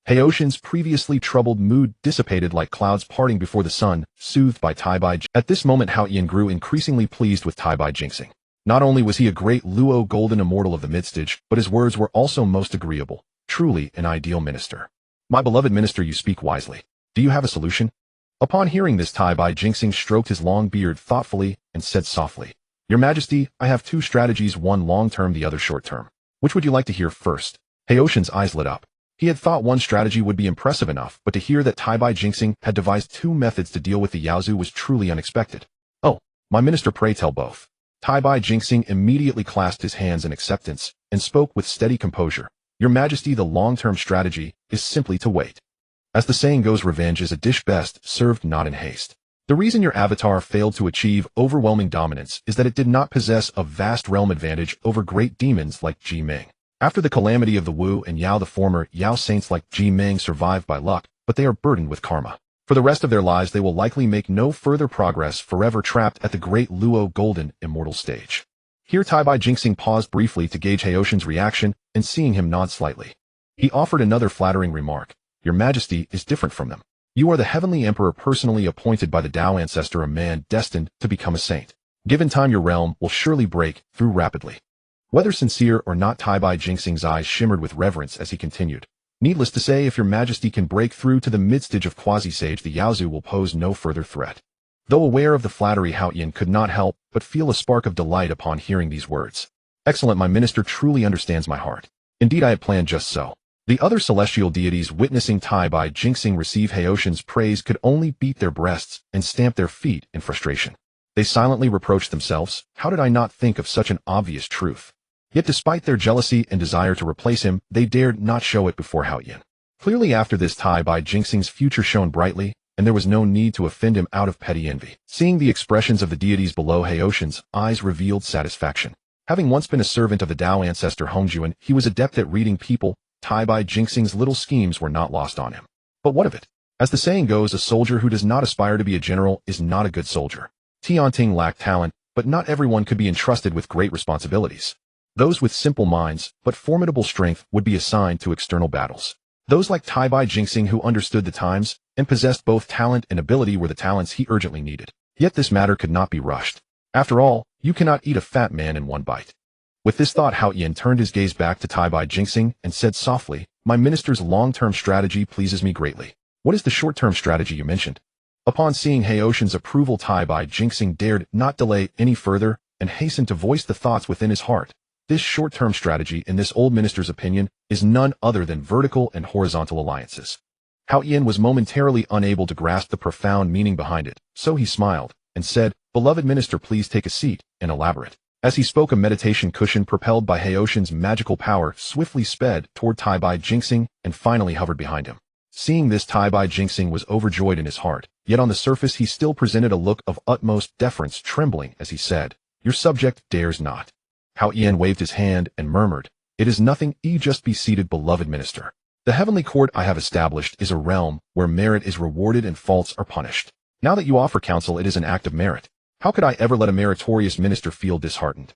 Heoshin's previously troubled mood dissipated like clouds parting before the sun, soothed by Tai-Bai. At this moment, Hao Yin grew increasingly pleased with Tai-Bai Jinxing. Not only was he a Great Luo golden immortal of the midstage, but his words were also most agreeable. Truly an ideal minister. My beloved minister, you speak wisely. Do you have a solution? Upon hearing this, Tai-Bai Jinxing stroked his long beard thoughtfully and said softly, Your Majesty, I have two strategies, one long-term, the other short-term. Which would you like to hear first? Heoshin's eyes lit up. He had thought one strategy would be impressive enough, but to hear that Tai-Bai Jinxing had devised two methods to deal with the Yaozu was truly unexpected. Oh, my minister, pray tell both. Tai-Bai Jinxing immediately clasped his hands in acceptance and spoke with steady composure. Your Majesty, the long-term strategy is simply to wait. As the saying goes, revenge is a dish best served not in haste. The reason your avatar failed to achieve overwhelming dominance is that it did not possess a vast realm advantage over great demons like Minghe. After the calamity of the Wu and Yao, the former Yao saints like Minghe survived by luck, but they are burdened with karma. For the rest of their lives, they will likely make no further progress, forever trapped at the Great Luo golden immortal stage. Here Tai-Bai Jinxing paused briefly to gauge Heoshin's reaction, and seeing him nod slightly, he offered another flattering remark. Your Majesty is different from them. You are the Heavenly Emperor personally appointed by the Dao ancestor, a man destined to become a saint. Given time, your realm will surely break through rapidly. Whether sincere or not, Tai Bai Jingxing's eyes shimmered with reverence as he continued. Needless to say, if your majesty can break through to the mid-stage of quasi-sage, the Yaozu will pose no further threat. Though aware of the flattery, Hao Yin could not help but feel a spark of delight upon hearing these words. Excellent, my minister truly understands my heart. Indeed, I had planned just so. The other celestial deities, witnessing Tai Bai Jingxing receive Heotian's praise, could only beat their breasts and stamp their feet in frustration. They silently reproached themselves. How did I not think of such an obvious truth? Yet despite their jealousy and desire to replace him, they dared not show it before Hao Yin. Clearly after this, Tai Bai Jingxing's future shone brightly, and there was no need to offend him out of petty envy. Seeing the expressions of the deities below, Heotian's eyes revealed satisfaction. Having once been a servant of the Dao ancestor Hongjuan, he was adept at reading people. Tai Bai Jingxing's little schemes were not lost on him. But what of it? As the saying goes, a soldier who does not aspire to be a general is not a good soldier. Tianting lacked talent, but not everyone could be entrusted with great responsibilities. Those with simple minds, but formidable strength, would be assigned to external battles. Those like Tai Bai Jingxing, who understood the times and possessed both talent and ability, were the talents he urgently needed. Yet this matter could not be rushed. After all, you cannot eat a fat man in one bite. With this thought, Hao Yin turned his gaze back to Tai Bai Jingxing and said softly, my minister's long-term strategy pleases me greatly. What is the short-term strategy you mentioned? Upon seeing Heotian's approval, Tai Bai Jingxing dared not delay any further and hastened to voice the thoughts within his heart. This short-term strategy, in this old minister's opinion, is none other than vertical and horizontal alliances. Hao Yin was momentarily unable to grasp the profound meaning behind it, so he smiled and said, beloved minister, please take a seat and elaborate. As he spoke, a meditation cushion propelled by Heotian's magical power swiftly sped toward Tai Bai Jingxing and finally hovered behind him. Seeing this, Tai Bai Jingxing was overjoyed in his heart, yet on the surface he still presented a look of utmost deference, trembling as he said, your subject dares not. Hao Yin waved his hand and murmured, it is nothing, just be seated, beloved minister. The heavenly court I have established is a realm where merit is rewarded and faults are punished. Now that you offer counsel, it is an act of merit. How could I ever let a meritorious minister feel disheartened?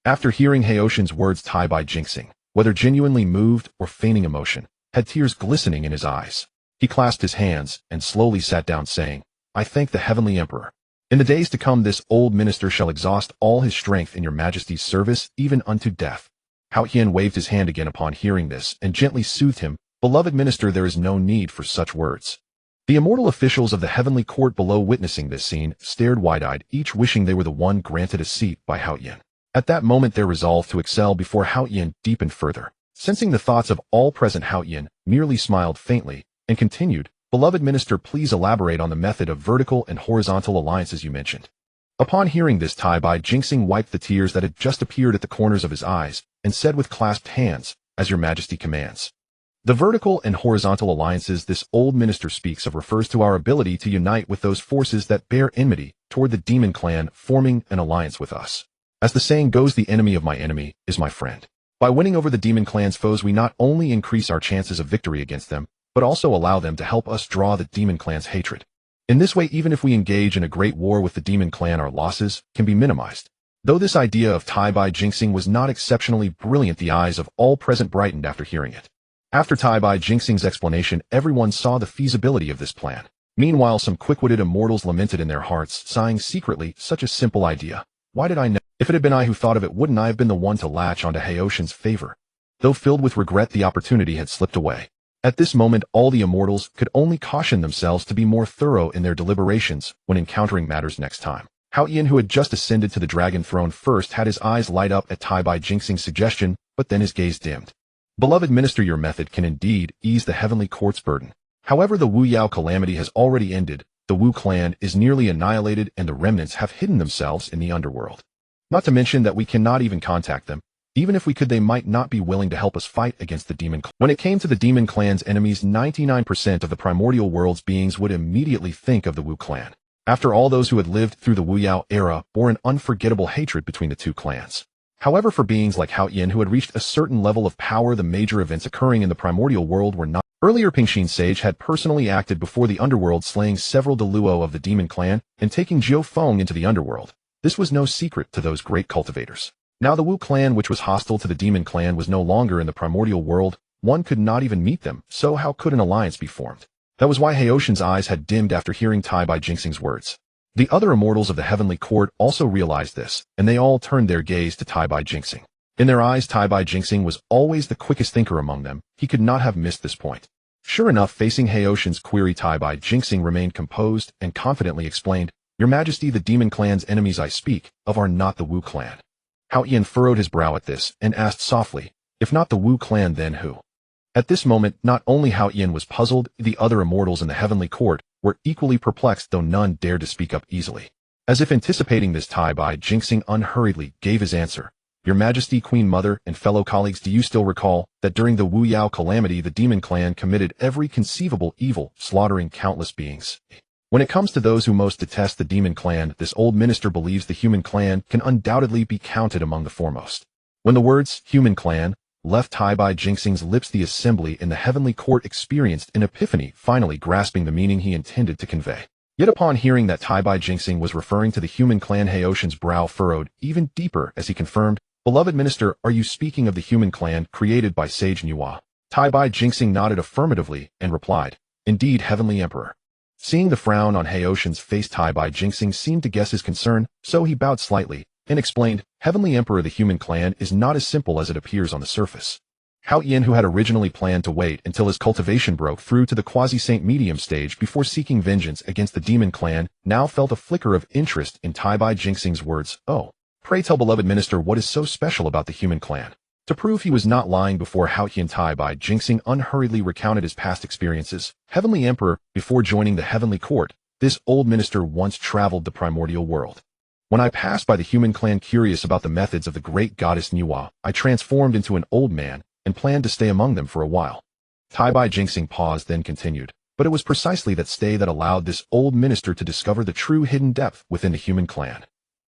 After hearing Heotian's words, Tai Bai Jingxing, whether genuinely moved or feigning emotion, had tears glistening in his eyes. He clasped his hands and slowly sat down, saying, I thank the heavenly emperor. In the days to come, this old minister shall exhaust all his strength in your majesty's service, even unto death. Hao Yin waved his hand again upon hearing this and gently soothed him, beloved minister, there is no need for such words. The immortal officials of the heavenly court below, witnessing this scene, stared wide-eyed, each wishing they were the one granted a seat by Hao Yin. At that moment, their resolve to excel before Hao Yin deepened further. Sensing the thoughts of all present, Hao Yin merely smiled faintly and continued, beloved minister, please elaborate on the method of vertical and horizontal alliances you mentioned. Upon hearing this, Tai Bai Jingxing wiped the tears that had just appeared at the corners of his eyes and said with clasped hands, as your majesty commands. The vertical and horizontal alliances this old minister speaks of refers to our ability to unite with those forces that bear enmity toward the demon clan, forming an alliance with us. As the saying goes, the enemy of my enemy is my friend. By winning over the demon clan's foes, we not only increase our chances of victory against them, but also allow them to help us draw the demon clan's hatred. In this way, even if we engage in a great war with the demon clan, our losses can be minimized. Though this idea of Tai Bai Jingxing was not exceptionally brilliant, the eyes of all present brightened after hearing it. After Tai Bai Jingxing's explanation, everyone saw the feasibility of this plan. Meanwhile, some quick-witted immortals lamented in their hearts, sighing secretly, such a simple idea. Why did I know? If it had been I who thought of it, wouldn't I have been the one to latch onto Heotian's favor? Though filled with regret, the opportunity had slipped away. At this moment, all the immortals could only caution themselves to be more thorough in their deliberations when encountering matters next time. Hao Yin, who had just ascended to the dragon throne, first had his eyes light up at Tai Bai Jingxing's suggestion, but then his gaze dimmed. Beloved minister, your method can indeed ease the heavenly court's burden. However, the Wu Yao calamity has already ended, the Wu clan is nearly annihilated, and the remnants have hidden themselves in the underworld. Not to mention that we cannot even contact them. Even if we could, they might not be willing to help us fight against the demon clan. When it came to the demon clan's enemies, 99% of the primordial world's beings would immediately think of the Wu clan. After all, those who had lived through the Wu Yao era bore an unforgettable hatred between the two clans. However, for beings like Hao Yin, who had reached a certain level of power, the major events occurring in the primordial world were not. Earlier, Pingxin Sage had personally acted before the underworld, slaying several Deluo of the demon clan and taking Jiu Feng into the underworld. This was no secret to those great cultivators. Now the Wu clan, which was hostile to the demon clan, was no longer in the primordial world. One could not even meet them, so how could an alliance be formed? That was why Heotian's eyes had dimmed after hearing Tai Bai Jingxing's words. The other immortals of the Heavenly Court also realized this, and they all turned their gaze to Tai Bai Jinxing. In their eyes, Tai Bai Jinxing was always the quickest thinker among them. He could not have missed this point. Sure enough, facing Heotian's query, Tai Bai Jinxing remained composed and confidently explained, "Your Majesty, the demon clan's enemies I speak of are not the Wu clan." Hao Yin furrowed his brow at this and asked softly, "If not the Wu clan, then who?" At this moment, not only Hao Yin was puzzled, the other immortals in the Heavenly Court were equally perplexed, though none dared to speak up easily. As if anticipating this, Tai Bai Jinxing unhurriedly gave his answer. "Your Majesty, Queen Mother, and fellow colleagues, do you still recall that during the Wu Yao calamity the demon clan committed every conceivable evil, slaughtering countless beings? When it comes to those who most detest the demon clan, this old minister believes the human clan can undoubtedly be counted among the foremost." When the words human clan left Tai Bai Jinxing's lips, the assembly in the Heavenly Court experienced an epiphany, finally grasping the meaning he intended to convey. Yet upon hearing that Tai Bai Jinxing was referring to the human clan, Heotian's brow furrowed even deeper as he confirmed, "Beloved minister, are you speaking of the human clan created by Sage Nuwa?" Tai Bai Jinxing nodded affirmatively and replied, "Indeed, Heavenly Emperor." Seeing the frown on Heotian's face, Tai Bai Jinxing seemed to guess his concern, so he bowed slightly and explained, "Heavenly Emperor, the human clan is not as simple as it appears on the surface." Hao Yin, who had originally planned to wait until his cultivation broke through to the quasi-saint medium stage before seeking vengeance against the demon clan, now felt a flicker of interest in Tai Bai Jinxing's words. "Oh, pray tell, beloved minister, what is so special about the human clan?" To prove he was not lying before Hao Yin, Tai Bai Jinxing unhurriedly recounted his past experiences. "Heavenly Emperor, before joining the Heavenly Court, this old minister once traveled the primordial world. When I passed by the human clan curious about the methods of the great goddess Nuwa, I transformed into an old man and planned to stay among them for a while." Tai Bai Jinxing paused, then continued, "But it was precisely that stay that allowed this old minister to discover the true hidden depth within the human clan."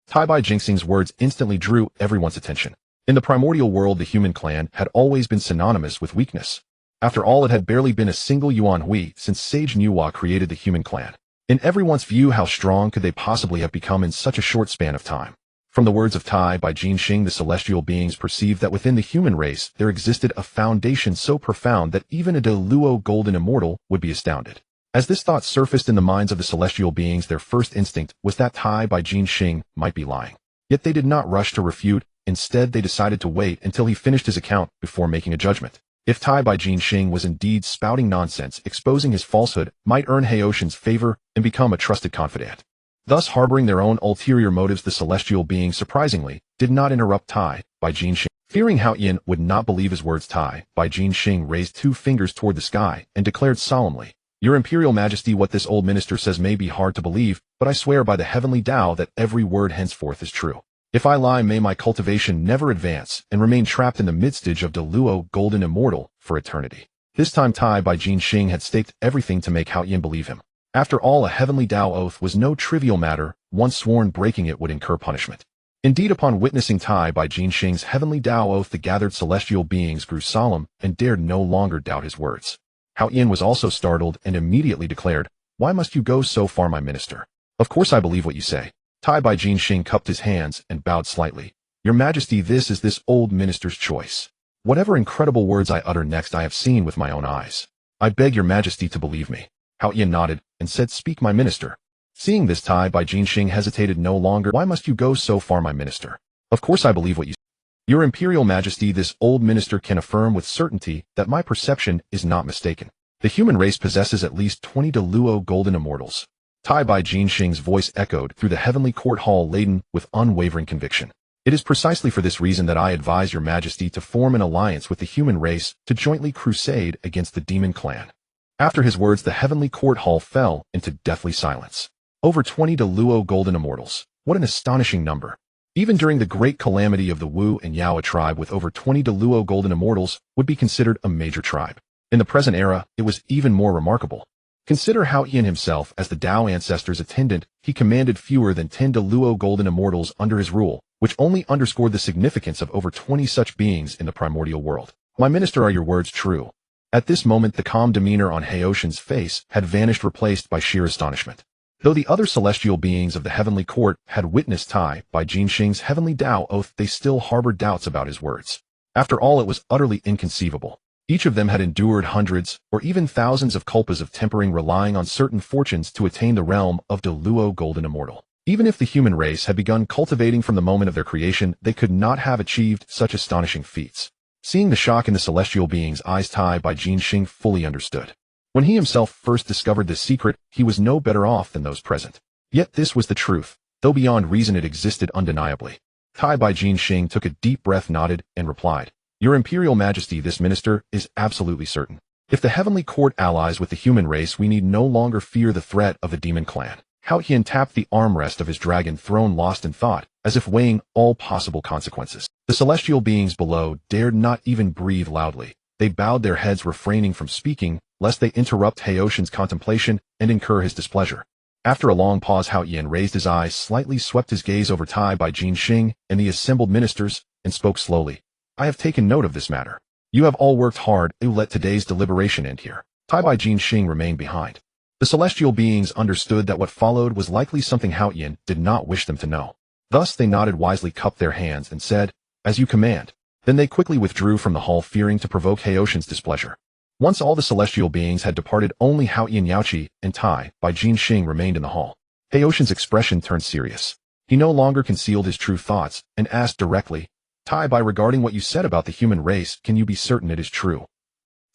Tai Bai Jinxing's words instantly drew everyone's attention. In the primordial world, the human clan had always been synonymous with weakness. After all, it had barely been a single Yuan Hui since Sage Nuwa created the human clan. In everyone's view, how strong could they possibly have become in such a short span of time? From the words of Tai Bai Jinxing, the celestial beings perceived that within the human race there existed a foundation so profound that even a Deluo golden immortal would be astounded. As this thought surfaced in the minds of the celestial beings, their first instinct was that Tai Bai Jinxing might be lying. Yet they did not rush to refute. Instead, they decided to wait until he finished his account before making a judgment. If Tai Bai Jinxing was indeed spouting nonsense, exposing his falsehood might earn Heotian's favor and become a trusted confidant. Thus, harboring their own ulterior motives, the celestial beings surprisingly did not interrupt Tai Bai Jinxing. Fearing Hao Yin would not believe his words, Tai Bai Jinxing raised two fingers toward the sky and declared solemnly, "Your Imperial Majesty, what this old minister says may be hard to believe, but I swear by the Heavenly Dao that every word henceforth is true. If I lie, may my cultivation never advance and remain trapped in the midstage of Deluo golden immortal for eternity." This time Tai Bai Jinxing had staked everything to make Hao Yin believe him. After all, a Heavenly Dao oath was no trivial matter. Once sworn, breaking it would incur punishment. Indeed, upon witnessing Tai Bai Jinxing's Heavenly Dao oath, the gathered celestial beings grew solemn and dared no longer doubt his words. Hao Yin was also startled and immediately declared, "Why must you go so far, my minister? Of course I believe what you say." Tai Bai Jinxing cupped his hands and bowed slightly. "Your Majesty, this is this old minister's choice. Whatever incredible words I utter next I have seen with my own eyes. I beg your Majesty to believe me." Hao Yin nodded and said, "Speak, my minister." Seeing this, Tai Bai Jinxing hesitated no longer. "Why must you go so far, my minister? Of course I believe what you say. Your Imperial Majesty, this old minister can affirm with certainty that my perception is not mistaken. The human race possesses at least 20 Deluo golden immortals." Tai Bai Jinxing's voice echoed through the Heavenly Court hall, laden with unwavering conviction. "It is precisely for this reason that I advise your Majesty to form an alliance with the human race to jointly crusade against the demon clan." After his words, the Heavenly Court hall fell into deathly silence. Over 20 Deluo golden immortals. What an astonishing number. Even during the great calamity of the Wu and Yao, a tribe with over 20 Deluo golden immortals would be considered a major tribe. In the present era, it was even more remarkable. Consider Hao Yin himself as the Dao ancestor's attendant. He commanded fewer than 10 Deluo golden immortals under his rule, which only underscored the significance of over 20 such beings in the primordial world. "My minister, are your words true?" At this moment, the calm demeanor on Heotian's face had vanished, replaced by sheer astonishment. Though the other celestial beings of the Heavenly Court had witnessed Tai Bai Jinxing's Heavenly Dao oath, they still harbored doubts about his words. After all, it was utterly inconceivable. Each of them had endured hundreds or even thousands of kalpas of tempering, relying on certain fortunes to attain the realm of the Luo Golden Immortal. Even if the human race had begun cultivating from the moment of their creation, they could not have achieved such astonishing feats. Seeing the shock in the celestial being's eyes, Tai Bai Jinxing fully understood. When he himself first discovered this secret, he was no better off than those present. Yet this was the truth, though beyond reason it existed undeniably. Tai Bai Jinxing took a deep breath, nodded, and replied, "Your Imperial Majesty, this minister is absolutely certain. If the Heavenly Court allies with the human race, we need no longer fear the threat of the demon clan." Hao Qian tapped the armrest of his dragon throne, lost in thought, as if weighing all possible consequences. The celestial beings below dared not even breathe loudly. They bowed their heads, refraining from speaking, lest they interrupt Haoshan's contemplation and incur his displeasure. After a long pause, Hao Qian raised his eyes, slightly swept his gaze over Tai Bai Jinxing and the assembled ministers, and spoke slowly. "I have taken note of this matter. You have all worked hard to let today's deliberation end here." Tai Bai Jinxing remained behind. The celestial beings understood that what followed was likely something Hao Qian did not wish them to know. Thus they nodded wisely, cupped their hands, and said, "As you command." Then they quickly withdrew from the hall, fearing to provoke Haoshan's displeasure. Once all the celestial beings had departed, only Hao Qian, Yaoqi, and Tai Bai Jinxing remained in the hall. Haoshan's expression turned serious. He no longer concealed his true thoughts, and asked directly, "Tai Bai, regarding what you said about the human race, can you be certain it is true?"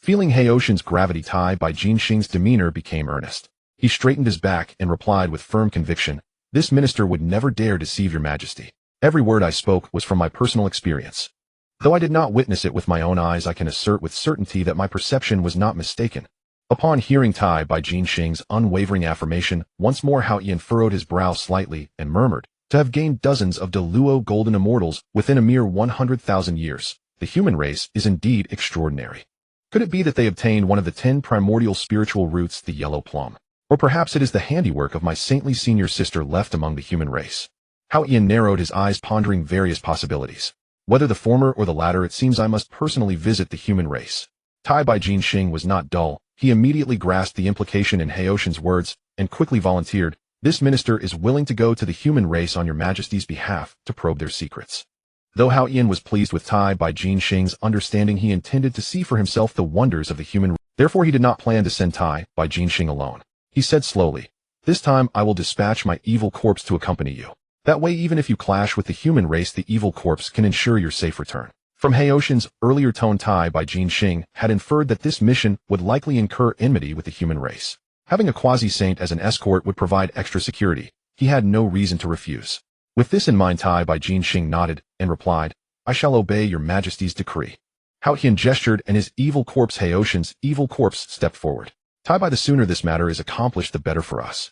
Feeling Haoshan's gravity, Tai Bai Jinxing's demeanor became earnest. He straightened his back and replied with firm conviction, "This minister would never dare deceive your majesty. Every word I spoke was from my personal experience. Though I did not witness it with my own eyes, I can assert with certainty that my perception was not mistaken." Upon hearing Tai Bai Jinxing's unwavering affirmation, once more Hao Qian furrowed his brow slightly and murmured, "To have gained dozens of De Luo golden immortals within a mere 100,000 years, the human race is indeed extraordinary. Could it be that they obtained one of the 10 primordial spiritual roots, the yellow plum? Or perhaps it is the handiwork of my saintly senior sister left among the human race?" Hao Qian narrowed his eyes, pondering various possibilities. Whether the former or the latter, it seems I must personally visit the human race. Tai Bai Jinxing was not dull. He immediately grasped the implication in Haoshan's words and quickly volunteered, "This minister is willing to go to the human race on your majesty's behalf to probe their secrets." Though Hao Qian was pleased with Tai Bai Jinxing's understanding, he intended to see for himself the wonders of the human race. Therefore he did not plan to send Tai Bai Jinxing alone. He said slowly, "This time I will dispatch my evil corpse to accompany you. That way, even if you clash with the human race, the evil corpse can ensure your safe return." From Haoshan's earlier tone, Tai Bai Jinxing had inferred that this mission would likely incur enmity with the human race. Having a quasi-saint as an escort would provide extra security. He had no reason to refuse. With this in mind, Tai Bai Jinxing nodded and replied, "I shall obey your majesty's decree." Hao Qian gestured, and his evil corpse, Haoshan's evil corpse, stepped forward. Tai Bai, the sooner this matter is accomplished, the better for us.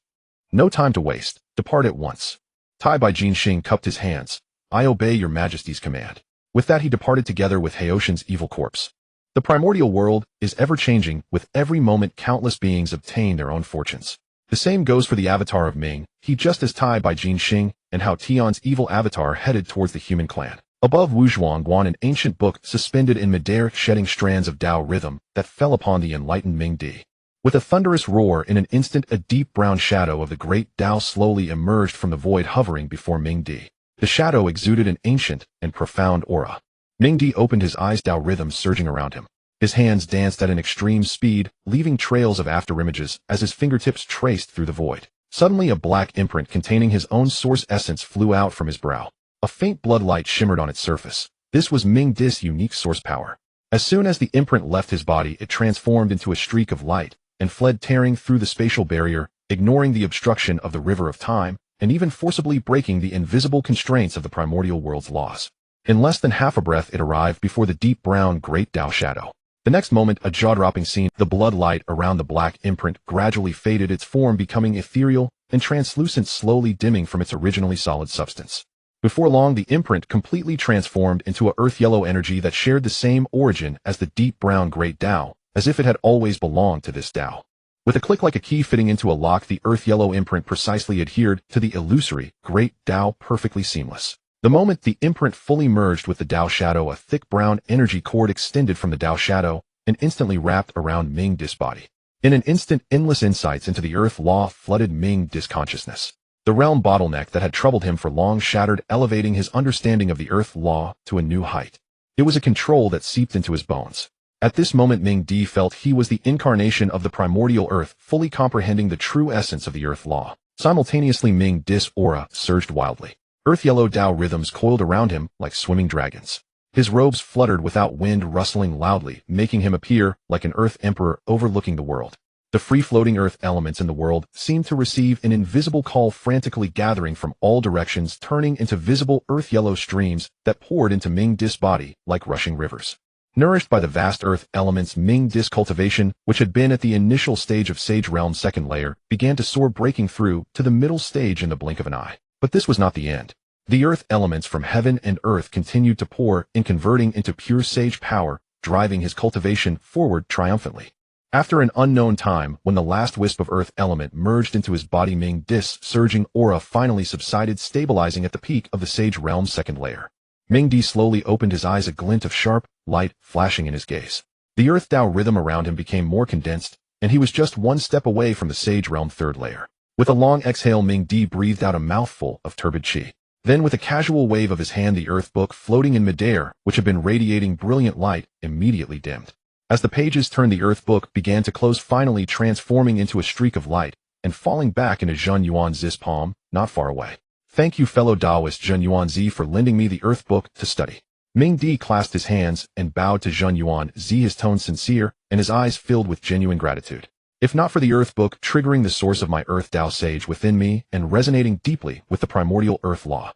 No time to waste. Depart at once. Tai Bai Jinxing cupped his hands. "I obey your majesty's command." With that he departed together with Haoshan's evil corpse. The primordial world is ever-changing. With every moment countless beings obtain their own fortunes. The same goes for the avatar of Minghe. He, just as Tai Bai Jinxing and Hao Tian's evil avatar, headed towards the human clan. Above Wuzhuang Guan, an ancient book suspended in midair, shedding strands of Dao rhythm that fell upon the enlightened Minghe. With a thunderous roar, in an instant a deep brown shadow of the great Dao slowly emerged from the void, hovering before Minghe. The shadow exuded an ancient and profound aura. Minghe opened his eyes, Dao rhythm surging around him. His hands danced at an extreme speed, leaving trails of afterimages as his fingertips traced through the void. Suddenly a black imprint containing his own source essence flew out from his brow. A faint blood light shimmered on its surface. This was Minghe's unique source power. As soon as the imprint left his body, it transformed into a streak of light and fled, tearing through the spatial barrier, ignoring the obstruction of the river of time, and even forcibly breaking the invisible constraints of the primordial world's laws. In less than half a breath it arrived before the deep brown great Dao shadow. The next moment, a jaw-dropping scene. The blood light around the black imprint gradually faded, its form becoming ethereal and translucent, slowly dimming from its originally solid substance. Before long, the imprint completely transformed into a earth-yellow energy that shared the same origin as the deep brown great Dao, as if it had always belonged to this Dao. With a click like a key fitting into a lock, the earth-yellow imprint precisely adhered to the illusory great Dao, perfectly seamless. The moment the imprint fully merged with the Dao shadow, a thick brown energy cord extended from the Dao shadow and instantly wrapped around Minghe's body. In an instant, endless insights into the earth law flooded Minghe's consciousness. The realm bottleneck that had troubled him for long shattered, elevating his understanding of the earth law to a new height. It was a control that seeped into his bones. At this moment Minghe felt he was the incarnation of the primordial earth, fully comprehending the true essence of the earth law. Simultaneously Minghe's aura surged wildly. Earth-yellow Dao rhythms coiled around him like swimming dragons. His robes fluttered without wind, rustling loudly, making him appear like an earth emperor overlooking the world. The free-floating earth elements in the world seemed to receive an invisible call, frantically gathering from all directions, turning into visible earth-yellow streams that poured into Minghe's body like rushing rivers. Nourished by the vast earth elements, Minghe's cultivation, which had been at the initial stage of Sage Realm's second layer, began to soar, breaking through to the middle stage in the blink of an eye. But this was not the end. The earth elements from heaven and earth continued to pour in, converting into pure sage power, driving his cultivation forward triumphantly. After an unknown time, when the last wisp of earth element merged into his body, Minghe's surging aura finally subsided, stabilizing at the peak of the Sage Realm's second layer. Minghe slowly opened his eyes, a glint of sharp light flashing in his gaze. The earth Dao rhythm around him became more condensed, and he was just one step away from the Sage Realm third layer. With a long exhale, Minghe breathed out a mouthful of turbid qi. Then, with a casual wave of his hand, the earth book floating in midair, which had been radiating brilliant light, immediately dimmed. As the pages turned, the earth book began to close, finally transforming into a streak of light and falling back into Zhen Yuanzi's palm, not far away. "Thank you, fellow Taoist Zhen Yuanzi, for lending me the earth book to study." Minghe clasped his hands and bowed to Zhen Yuanzi, his tone sincere and his eyes filled with genuine gratitude. "If not for the earth book triggering the source of my earth Dao sage within me and resonating deeply with the primordial earth law,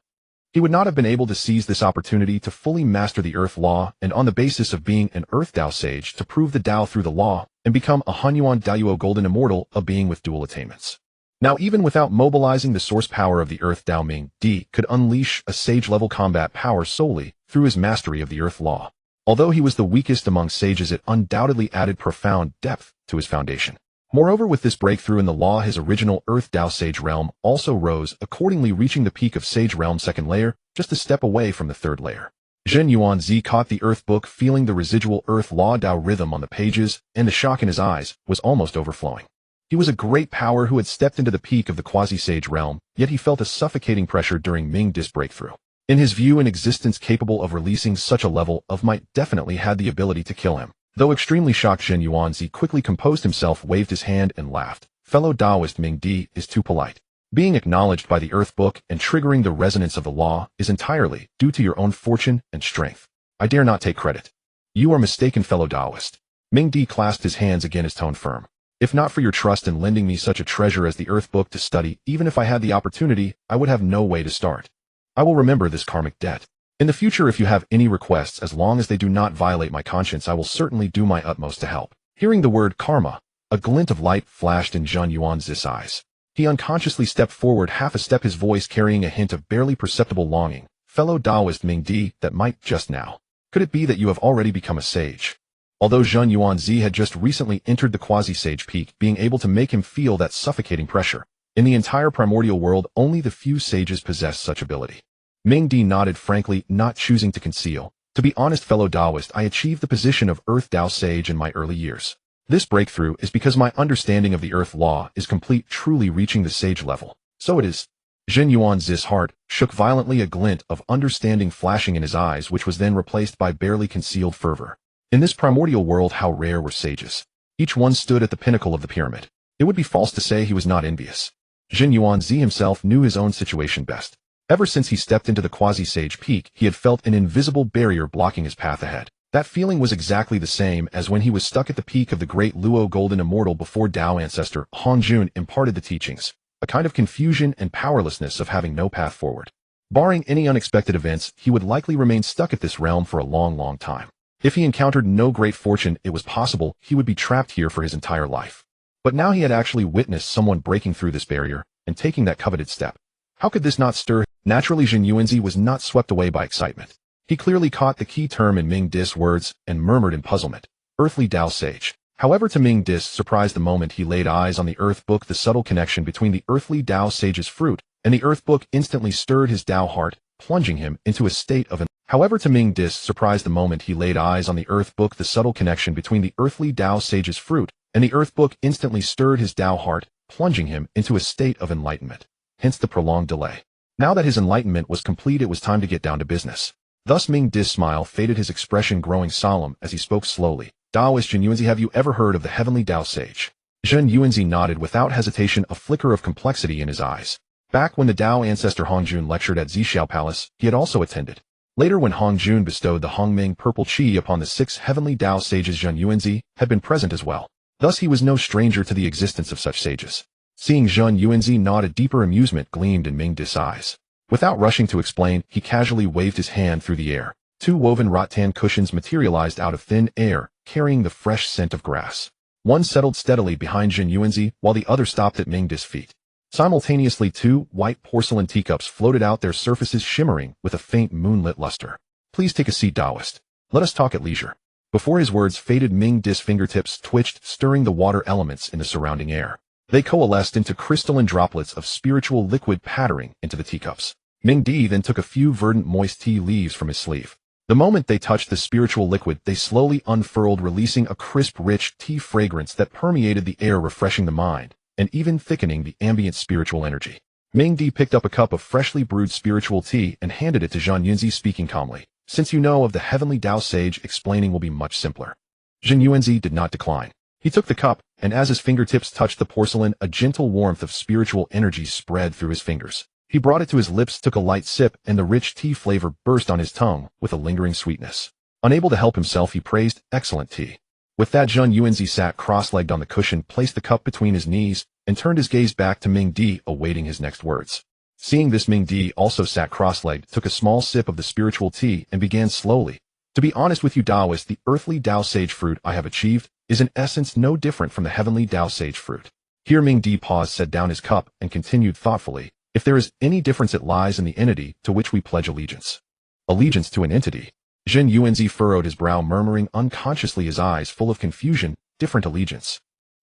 he would not have been able to seize this opportunity to fully master the earth law, and on the basis of being an earth Dao sage to prove the Dao through the law and become a Hanyuan Daiyuo golden immortal, a being with dual attainments. Now, even without mobilizing the source power of the earth Dao, Minghe could unleash a sage-level combat power solely through his mastery of the earth law. Although he was the weakest among sages, it undoubtedly added profound depth to his foundation. Moreover, with this breakthrough in the law, his original earth Dao Sage Realm also rose, accordingly reaching the peak of Sage Realm's second layer, just a step away from the third layer. Zhen Yuanzi caught the earth book, feeling the residual earth law Dao rhythm on the pages, and the shock in his eyes was almost overflowing. He was a great power who had stepped into the peak of the quasi-sage realm, yet he felt a suffocating pressure during Minghe's breakthrough. In his view, an existence capable of releasing such a level of might definitely had the ability to kill him. Though extremely shocked, Zhen Yuanzi quickly composed himself, waved his hand, and laughed. "Fellow Taoist, Minghe is too polite. Being acknowledged by the earth book and triggering the resonance of the law is entirely due to your own fortune and strength. I dare not take credit." "You are mistaken, fellow Taoist." Minghe clasped his hands again, his tone firm. "If not for your trust in lending me such a treasure as the earth book to study, even if I had the opportunity, I would have no way to start. I will remember this karmic debt. In the future, if you have any requests, as long as they do not violate my conscience, I will certainly do my utmost to help." Hearing the word karma, a glint of light flashed in Zhen Yuanzi's eyes. He unconsciously stepped forward half a step, his voice carrying a hint of barely perceptible longing. "Fellow Taoist Minghe, that might just now. Could it be that you have already become a sage?" Although Zhen Yuanzi had just recently entered the quasi-sage peak, being able to make him feel that suffocating pressure. In the entire primordial world, only the few sages possess such ability. Minghe nodded frankly, not choosing to conceal. "To be honest, fellow Taoist, I achieved the position of Earth Dao Sage in my early years. This breakthrough is because my understanding of the Earth Law is complete, truly reaching the sage level. So it is." Zhen Yuanzi's heart shook violently, a glint of understanding flashing in his eyes, which was then replaced by barely concealed fervor. In this primordial world, how rare were sages. Each one stood at the pinnacle of the pyramid. It would be false to say he was not envious. Zhen Yuanzi himself knew his own situation best. Ever since he stepped into the quasi-sage peak, he had felt an invisible barrier blocking his path ahead. That feeling was exactly the same as when he was stuck at the peak of the great Luo Golden Immortal before Dao ancestor Hongjun imparted the teachings, a kind of confusion and powerlessness of having no path forward. Barring any unexpected events, he would likely remain stuck at this realm for a long, long time. If he encountered no great fortune, it was possible he would be trapped here for his entire life. But now he had actually witnessed someone breaking through this barrier and taking that coveted step. How could this not stir? Naturally, Zhen Yuanzi was not swept away by excitement. He clearly caught the key term in Minghe's words and murmured in puzzlement, "Earthly Dao Sage." However, to Minghe's surprise, the moment he laid eyes on the earth book, the subtle connection between the earthly Dao Sage's fruit and the earth book instantly stirred his Dao heart, plunging him into a state of However, to Minghe's surprise, the moment he laid eyes on the earth book, the subtle connection between the earthly Dao Sage's fruit and the earth book instantly stirred his Dao heart, plunging him into a state of enlightenment. Hence the prolonged delay. Now that his enlightenment was complete, it was time to get down to business. Thus Minghe's smile faded, his expression growing solemn as he spoke slowly. Taoist Zhen Yuanzi, have you ever heard of the Heavenly Dao sage? Zhen Yuanzi nodded without hesitation, a flicker of complexity in his eyes. Back when the Dao ancestor Hongjun lectured at Zhixiao Palace, he had also attended. Later, when Hongjun bestowed the Hongming purple qi upon the 6 Heavenly Dao sages, Zhen Yuanzi had been present as well. Thus he was no stranger to the existence of such sages. Seeing Zhen Yuanzi nod, a deeper amusement gleamed in Minghe's eyes. Without rushing to explain, he casually waved his hand through the air. 2 woven rattan cushions materialized out of thin air, carrying the fresh scent of grass. One settled steadily behind Zhen Yuanzi, while the other stopped at Minghe's feet. Simultaneously, 2 white porcelain teacups floated out, their surfaces shimmering with a faint moonlit luster. Please take a seat, Taoist. Let us talk at leisure. Before his words faded, Minghe's fingertips twitched, stirring the water elements in the surrounding air. They coalesced into crystalline droplets of spiritual liquid pattering into the teacups. Minghe then took a few verdant moist tea leaves from his sleeve. The moment they touched the spiritual liquid, they slowly unfurled, releasing a crisp, rich tea fragrance that permeated the air, refreshing the mind and even thickening the ambient spiritual energy. Minghe picked up a cup of freshly brewed spiritual tea and handed it to Zhen Yuanzi, speaking calmly. Since you know of the Heavenly Dao sage, explaining will be much simpler. Zhen Yuanzi did not decline. He took the cup, and as his fingertips touched the porcelain, a gentle warmth of spiritual energy spread through his fingers. He brought it to his lips, took a light sip, and the rich tea flavor burst on his tongue with a lingering sweetness. Unable to help himself, he praised, "Excellent tea." With that, Zhen Yuanzi sat cross-legged on the cushion, placed the cup between his knees, and turned his gaze back to Minghe, awaiting his next words. Seeing this, Minghe also sat cross-legged, took a small sip of the spiritual tea, and began slowly. To be honest with you, Taoist, the earthly Dao sage fruit I have achieved is in essence no different from the Heavenly Dao sage fruit. Here Minghe paused, set down his cup, and continued thoughtfully. If there is any difference, it lies in the entity to which we pledge allegiance. Allegiance to an entity? Zhen Yuanzi furrowed his brow, murmuring unconsciously, his eyes full of confusion. Different allegiance?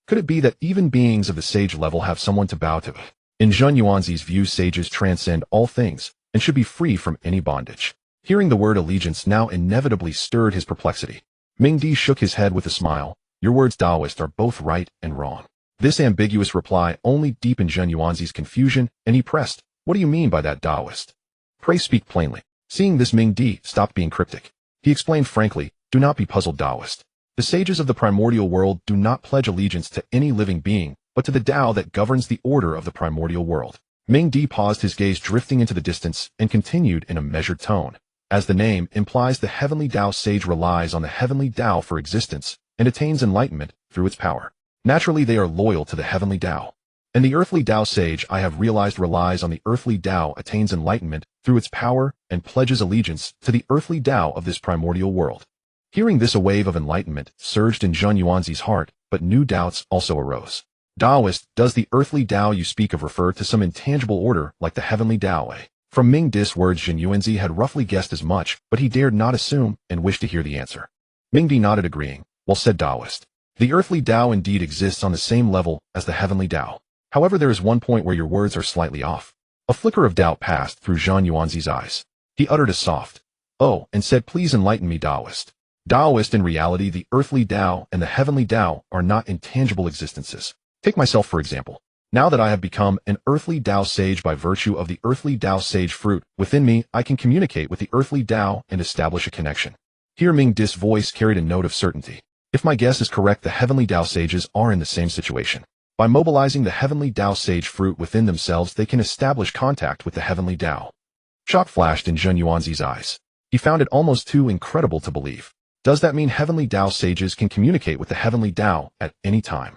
Could it be that even beings of the sage level have someone to bow to? In Zhen Yuanzi's view, sages transcend all things and should be free from any bondage. Hearing the word allegiance now inevitably stirred his perplexity. Minghe shook his head with a smile. Your words, Taoist, are both right and wrong. This ambiguous reply only deepened Zhen Yuanzi's confusion, and he pressed, what do you mean by that, Taoist? Pray speak plainly. Seeing this, Minghe stopped being cryptic. He explained frankly, do not be puzzled, Taoist. The sages of the primordial world do not pledge allegiance to any living being, but to the Dao that governs the order of the primordial world. Minghe paused, his gaze drifting into the distance, and continued in a measured tone. As the name implies, the Heavenly Dao sage relies on the Heavenly Dao for existence and attains enlightenment through its power. Naturally, they are loyal to the Heavenly Dao. And the earthly Dao sage, I have realized, relies on the earthly Dao, attains enlightenment through its power, and pledges allegiance to the earthly Dao of this primordial world. Hearing this, a wave of enlightenment surged in Zhen Yuanzi's heart, but new doubts also arose. Taoist, does the earthly Dao you speak of refer to some intangible order like the Heavenly Dao? From Minghe's words, Zhen Yuanzi had roughly guessed as much, but he dared not assume and wished to hear the answer. Minghe nodded, agreeing. Well said, Taoist. The earthly Dao indeed exists on the same level as the Heavenly Dao. However, there is one point where your words are slightly off. A flicker of doubt passed through Zhen Yuanzi's eyes. He uttered a soft, "Oh," and said, please enlighten me, Taoist. Taoist, in reality, the earthly Dao and the Heavenly Dao are not intangible existences. Take myself, for example. Now that I have become an earthly Dao sage by virtue of the earthly Dao sage fruit within me, I can communicate with the earthly Dao and establish a connection. Here Minghe's voice carried a note of certainty. If my guess is correct, the Heavenly Dao sages are in the same situation. By mobilizing the Heavenly Dao sage fruit within themselves, they can establish contact with the Heavenly Dao. Shock flashed in Zhen Yuanzi's eyes. He found it almost too incredible to believe. Does that mean Heavenly Dao sages can communicate with the Heavenly Dao at any time?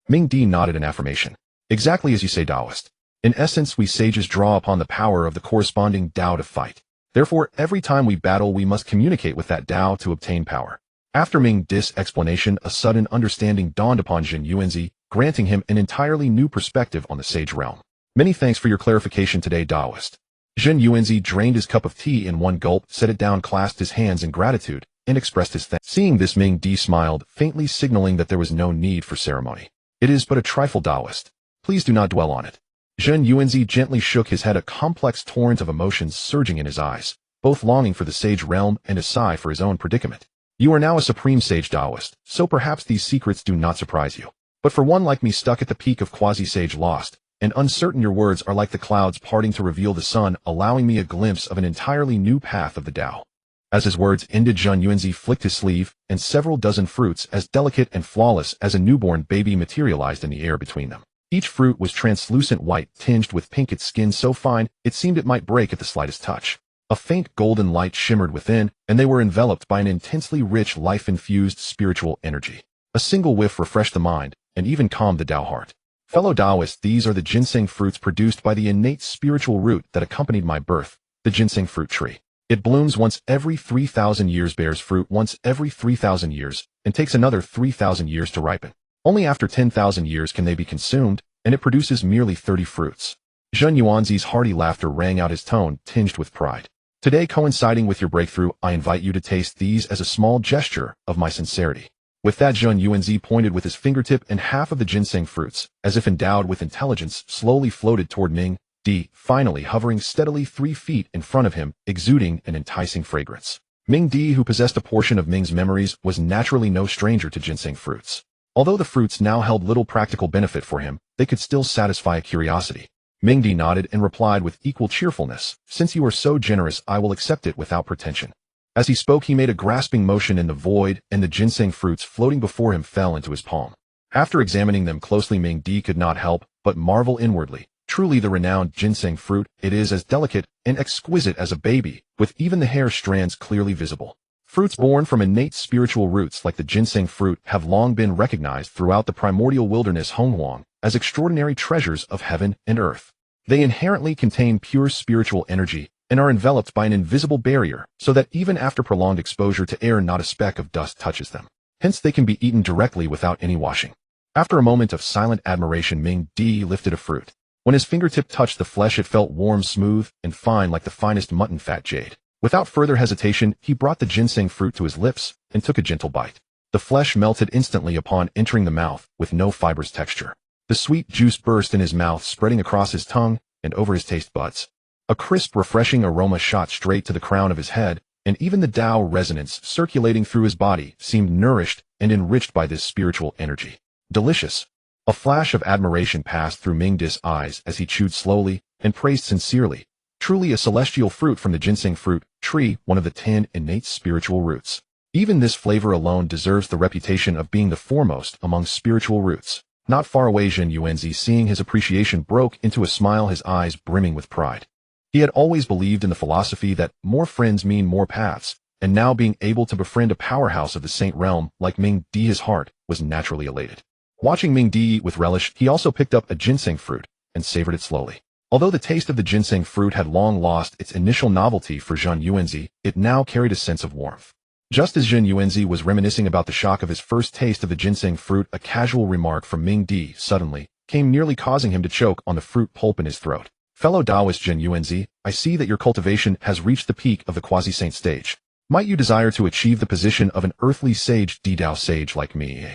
Minghe nodded in affirmation. Exactly as you say, Taoist. In essence, we sages draw upon the power of the corresponding Dao to fight. Therefore, every time we battle, we must communicate with that Dao to obtain power. After Minghe's explanation, a sudden understanding dawned upon Zhen Yuanzi, granting him an entirely new perspective on the sage realm. Many thanks for your clarification today, Taoist. Zhen Yuanzi drained his cup of tea in one gulp, set it down, clasped his hands in gratitude, and expressed his thanks. Seeing this, Minghe smiled, faintly signaling that there was no need for ceremony. It is but a trifle, Taoist. Please do not dwell on it. Zhen Yuanzi gently shook his head, a complex torrent of emotions surging in his eyes, both longing for the sage realm and a sigh for his own predicament. You are now a supreme sage, Taoist, so perhaps these secrets do not surprise you. But for one like me, stuck at the peak of quasi-sage, lost and uncertain, your words are like the clouds parting to reveal the sun, allowing me a glimpse of an entirely new path of the Dao. As his words ended, Zheng Yuanzi flicked his sleeve, and several dozen fruits as delicate and flawless as a newborn baby materialized in the air between them. Each fruit was translucent white, tinged with pink, its skin so fine it seemed it might break at the slightest touch. A faint golden light shimmered within, and they were enveloped by an intensely rich, life-infused spiritual energy. A single whiff refreshed the mind, and even calmed the Dao heart. Fellow Taoists, these are the ginseng fruits produced by the innate spiritual root that accompanied my birth, the ginseng fruit tree. It blooms once every 3,000 years, bears fruit once every 3,000 years, and takes another 3,000 years to ripen. Only after 10,000 years can they be consumed, and it produces merely 30 fruits. Zheng Yuanzi's hearty laughter rang out, his tone tinged with pride. Today, coinciding with your breakthrough, I invite you to taste these as a small gesture of my sincerity. With that, Zheng Yuanzi pointed with his fingertip, and half of the ginseng fruits, as if endowed with intelligence, slowly floated toward Minghe, finally hovering steadily 3 feet in front of him, exuding an enticing fragrance. Minghe, who possessed a portion of Ming's memories, was naturally no stranger to ginseng fruits. Although the fruits now held little practical benefit for him, they could still satisfy a curiosity. Minghe nodded and replied with equal cheerfulness, "Since you are so generous, I will accept it without pretension." As he spoke, he made a grasping motion in the void, and the ginseng fruits floating before him fell into his palm. After examining them closely, Minghe could not help but marvel inwardly. Truly the renowned ginseng fruit, it is as delicate and exquisite as a baby, with even the hair strands clearly visible. Fruits born from innate spiritual roots like the ginseng fruit have long been recognized throughout the primordial wilderness Honghuang as extraordinary treasures of heaven and earth. They inherently contain pure spiritual energy and are enveloped by an invisible barrier, so that even after prolonged exposure to air, not a speck of dust touches them. Hence they can be eaten directly without any washing. After a moment of silent admiration, Minghe lifted a fruit. When his fingertip touched the flesh, it felt warm, smooth, and fine like the finest mutton fat jade. Without further hesitation, he brought the ginseng fruit to his lips and took a gentle bite. The flesh melted instantly upon entering the mouth, with no fibrous texture. The sweet juice burst in his mouth, spreading across his tongue and over his taste buds. A crisp, refreshing aroma shot straight to the crown of his head, and even the Tao resonance circulating through his body seemed nourished and enriched by this spiritual energy. Delicious. A flash of admiration passed through Minghe's eyes as he chewed slowly and praised sincerely. Truly a celestial fruit from the ginseng fruit tree, one of the 10 innate spiritual roots. Even this flavor alone deserves the reputation of being the foremost among spiritual roots. Not far away, Zheng Yuanzi, seeing his appreciation, broke into a smile, his eyes brimming with pride. He had always believed in the philosophy that more friends mean more paths, and now being able to befriend a powerhouse of the saint realm like Minghe, his heart was naturally elated. Watching Minghe eat with relish, he also picked up a ginseng fruit and savored it slowly. Although the taste of the ginseng fruit had long lost its initial novelty for Zheng Yuanzi, it now carried a sense of warmth. Just as Zheng Yuanzi was reminiscing about the shock of his first taste of the ginseng fruit, a casual remark from Minghe suddenly came, nearly causing him to choke on the fruit pulp in his throat. Fellow Taoist Zheng Yuanzi, I see that your cultivation has reached the peak of the quasi-saint stage. Might you desire to achieve the position of an earthly sage, Dao sage like me?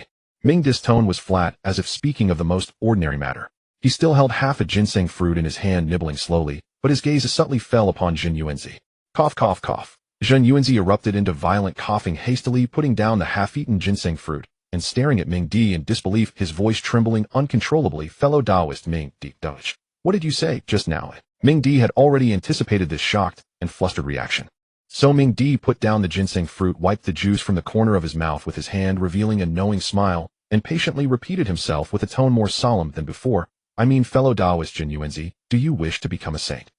Minghe's tone was flat, as if speaking of the most ordinary matter. He still held half a ginseng fruit in his hand, nibbling slowly, but his gaze suddenly fell upon Zheng Yuanzi. Cough, cough, cough. Zheng Yuanzi erupted into violent coughing, hastily putting down the half-eaten ginseng fruit and staring at Minghe in disbelief, his voice trembling uncontrollably. Fellow Taoist Minghe, what did you say just now? Minghe had already anticipated this shocked and flustered reaction. So Minghe put down the ginseng fruit, wiped the juice from the corner of his mouth with his hand, revealing a knowing smile, and patiently repeated himself with a tone more solemn than before. I mean, fellow Taoist Zheng Yuanzi, do you wish to become a saint?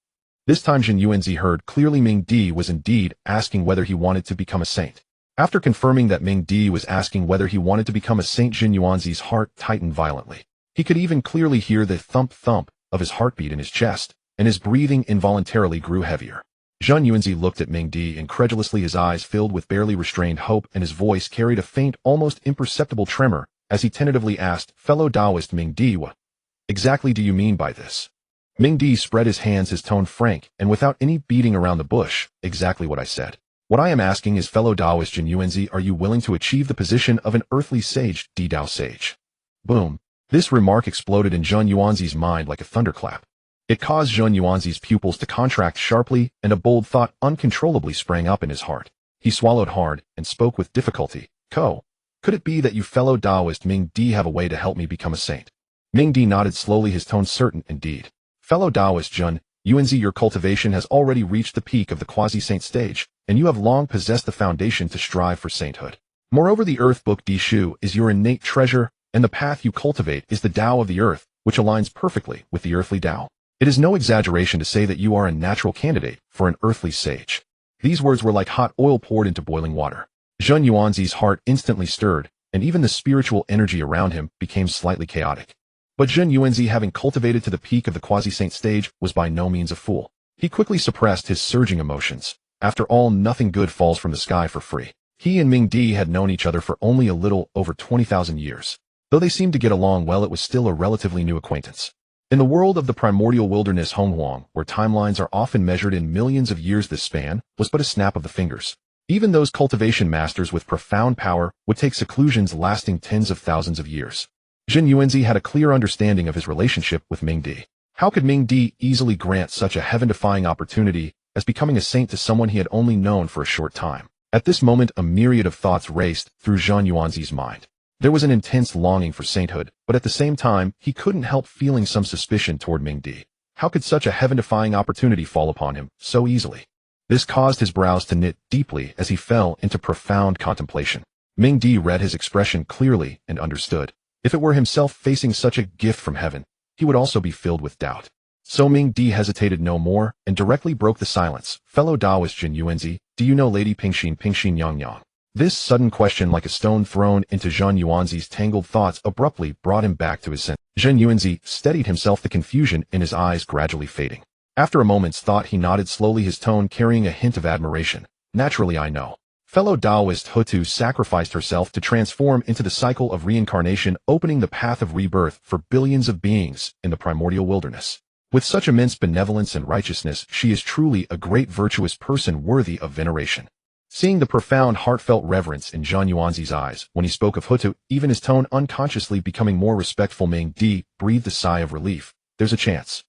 This time Zheng Yuanzi heard clearly Minghe was indeed asking whether he wanted to become a saint. After confirming that Minghe was asking whether he wanted to become a saint, Zheng Yuanzi's heart tightened violently. He could even clearly hear the thump-thump of his heartbeat in his chest, and his breathing involuntarily grew heavier. Zheng Yuanzi looked at Minghe incredulously, his eyes filled with barely restrained hope, and his voice carried a faint, almost imperceptible tremor as he tentatively asked, fellow Taoist Minghe, what exactly do you mean by this? Minghe spread his hands, his tone frank, and without any beating around the bush. Exactly what I said. What I am asking is, fellow Taoist Zheng Yuanzi, are you willing to achieve the position of an earthly sage, Dao sage? Boom. This remark exploded in Zheng Yuanzi's mind like a thunderclap. It caused Zheng Yuanzi's pupils to contract sharply, and a bold thought uncontrollably sprang up in his heart. He swallowed hard and spoke with difficulty. Could it be that you fellow Taoist Minghe have a way to help me become a saint? Minghe nodded slowly, his tone certain indeed. Fellow Taoist Zheng Yuanzi, your cultivation has already reached the peak of the quasi-saint stage, and you have long possessed the foundation to strive for sainthood. Moreover, the Earth Book Di Shu is your innate treasure, and the path you cultivate is the Tao of the Earth, which aligns perfectly with the earthly Tao. It is no exaggeration to say that you are a natural candidate for an earthly sage. These words were like hot oil poured into boiling water. Zhen Yuanzi's heart instantly stirred, and even the spiritual energy around him became slightly chaotic. But Zhen Yuanzi, having cultivated to the peak of the quasi-saint stage, was by no means a fool. He quickly suppressed his surging emotions. After all, nothing good falls from the sky for free. He and Minghe had known each other for only a little over 20,000 years. Though they seemed to get along well, it was still a relatively new acquaintance. In the world of the primordial wilderness Honghuang, where timelines are often measured in millions of years, this span was but a snap of the fingers. Even those cultivation masters with profound power would take seclusions lasting tens of thousands of years. Zhen Yuanzi had a clear understanding of his relationship with Minghe. How could Minghe easily grant such a heaven-defying opportunity as becoming a saint to someone he had only known for a short time? At this moment, a myriad of thoughts raced through Zhen Yuanzi's mind. There was an intense longing for sainthood, but at the same time, he couldn't help feeling some suspicion toward Minghe. How could such a heaven-defying opportunity fall upon him so easily? This caused his brows to knit deeply as he fell into profound contemplation. Minghe read his expression clearly and understood. If it were himself facing such a gift from heaven, he would also be filled with doubt. So Minghe hesitated no more and directly broke the silence. Fellow Taoist Zhen Yuanzi, do you know Lady Pingxin Yang Yang? This sudden question, like a stone thrown into Zhen Yuanzi's tangled thoughts, abruptly brought him back to his senses. Zhen Yuanzi steadied himself, the confusion in his eyes gradually fading. After a moment's thought, he nodded slowly, his tone carrying a hint of admiration. Naturally, I know. Fellow Taoist Hutu sacrificed herself to transform into the cycle of reincarnation, opening the path of rebirth for billions of beings in the primordial wilderness. With such immense benevolence and righteousness, she is truly a great virtuous person worthy of veneration. Seeing the profound, heartfelt reverence in Zhen Yuanzi's eyes when he spoke of Hutu, even his tone unconsciously becoming more respectful, Minghe breathed a sigh of relief. There's a chance.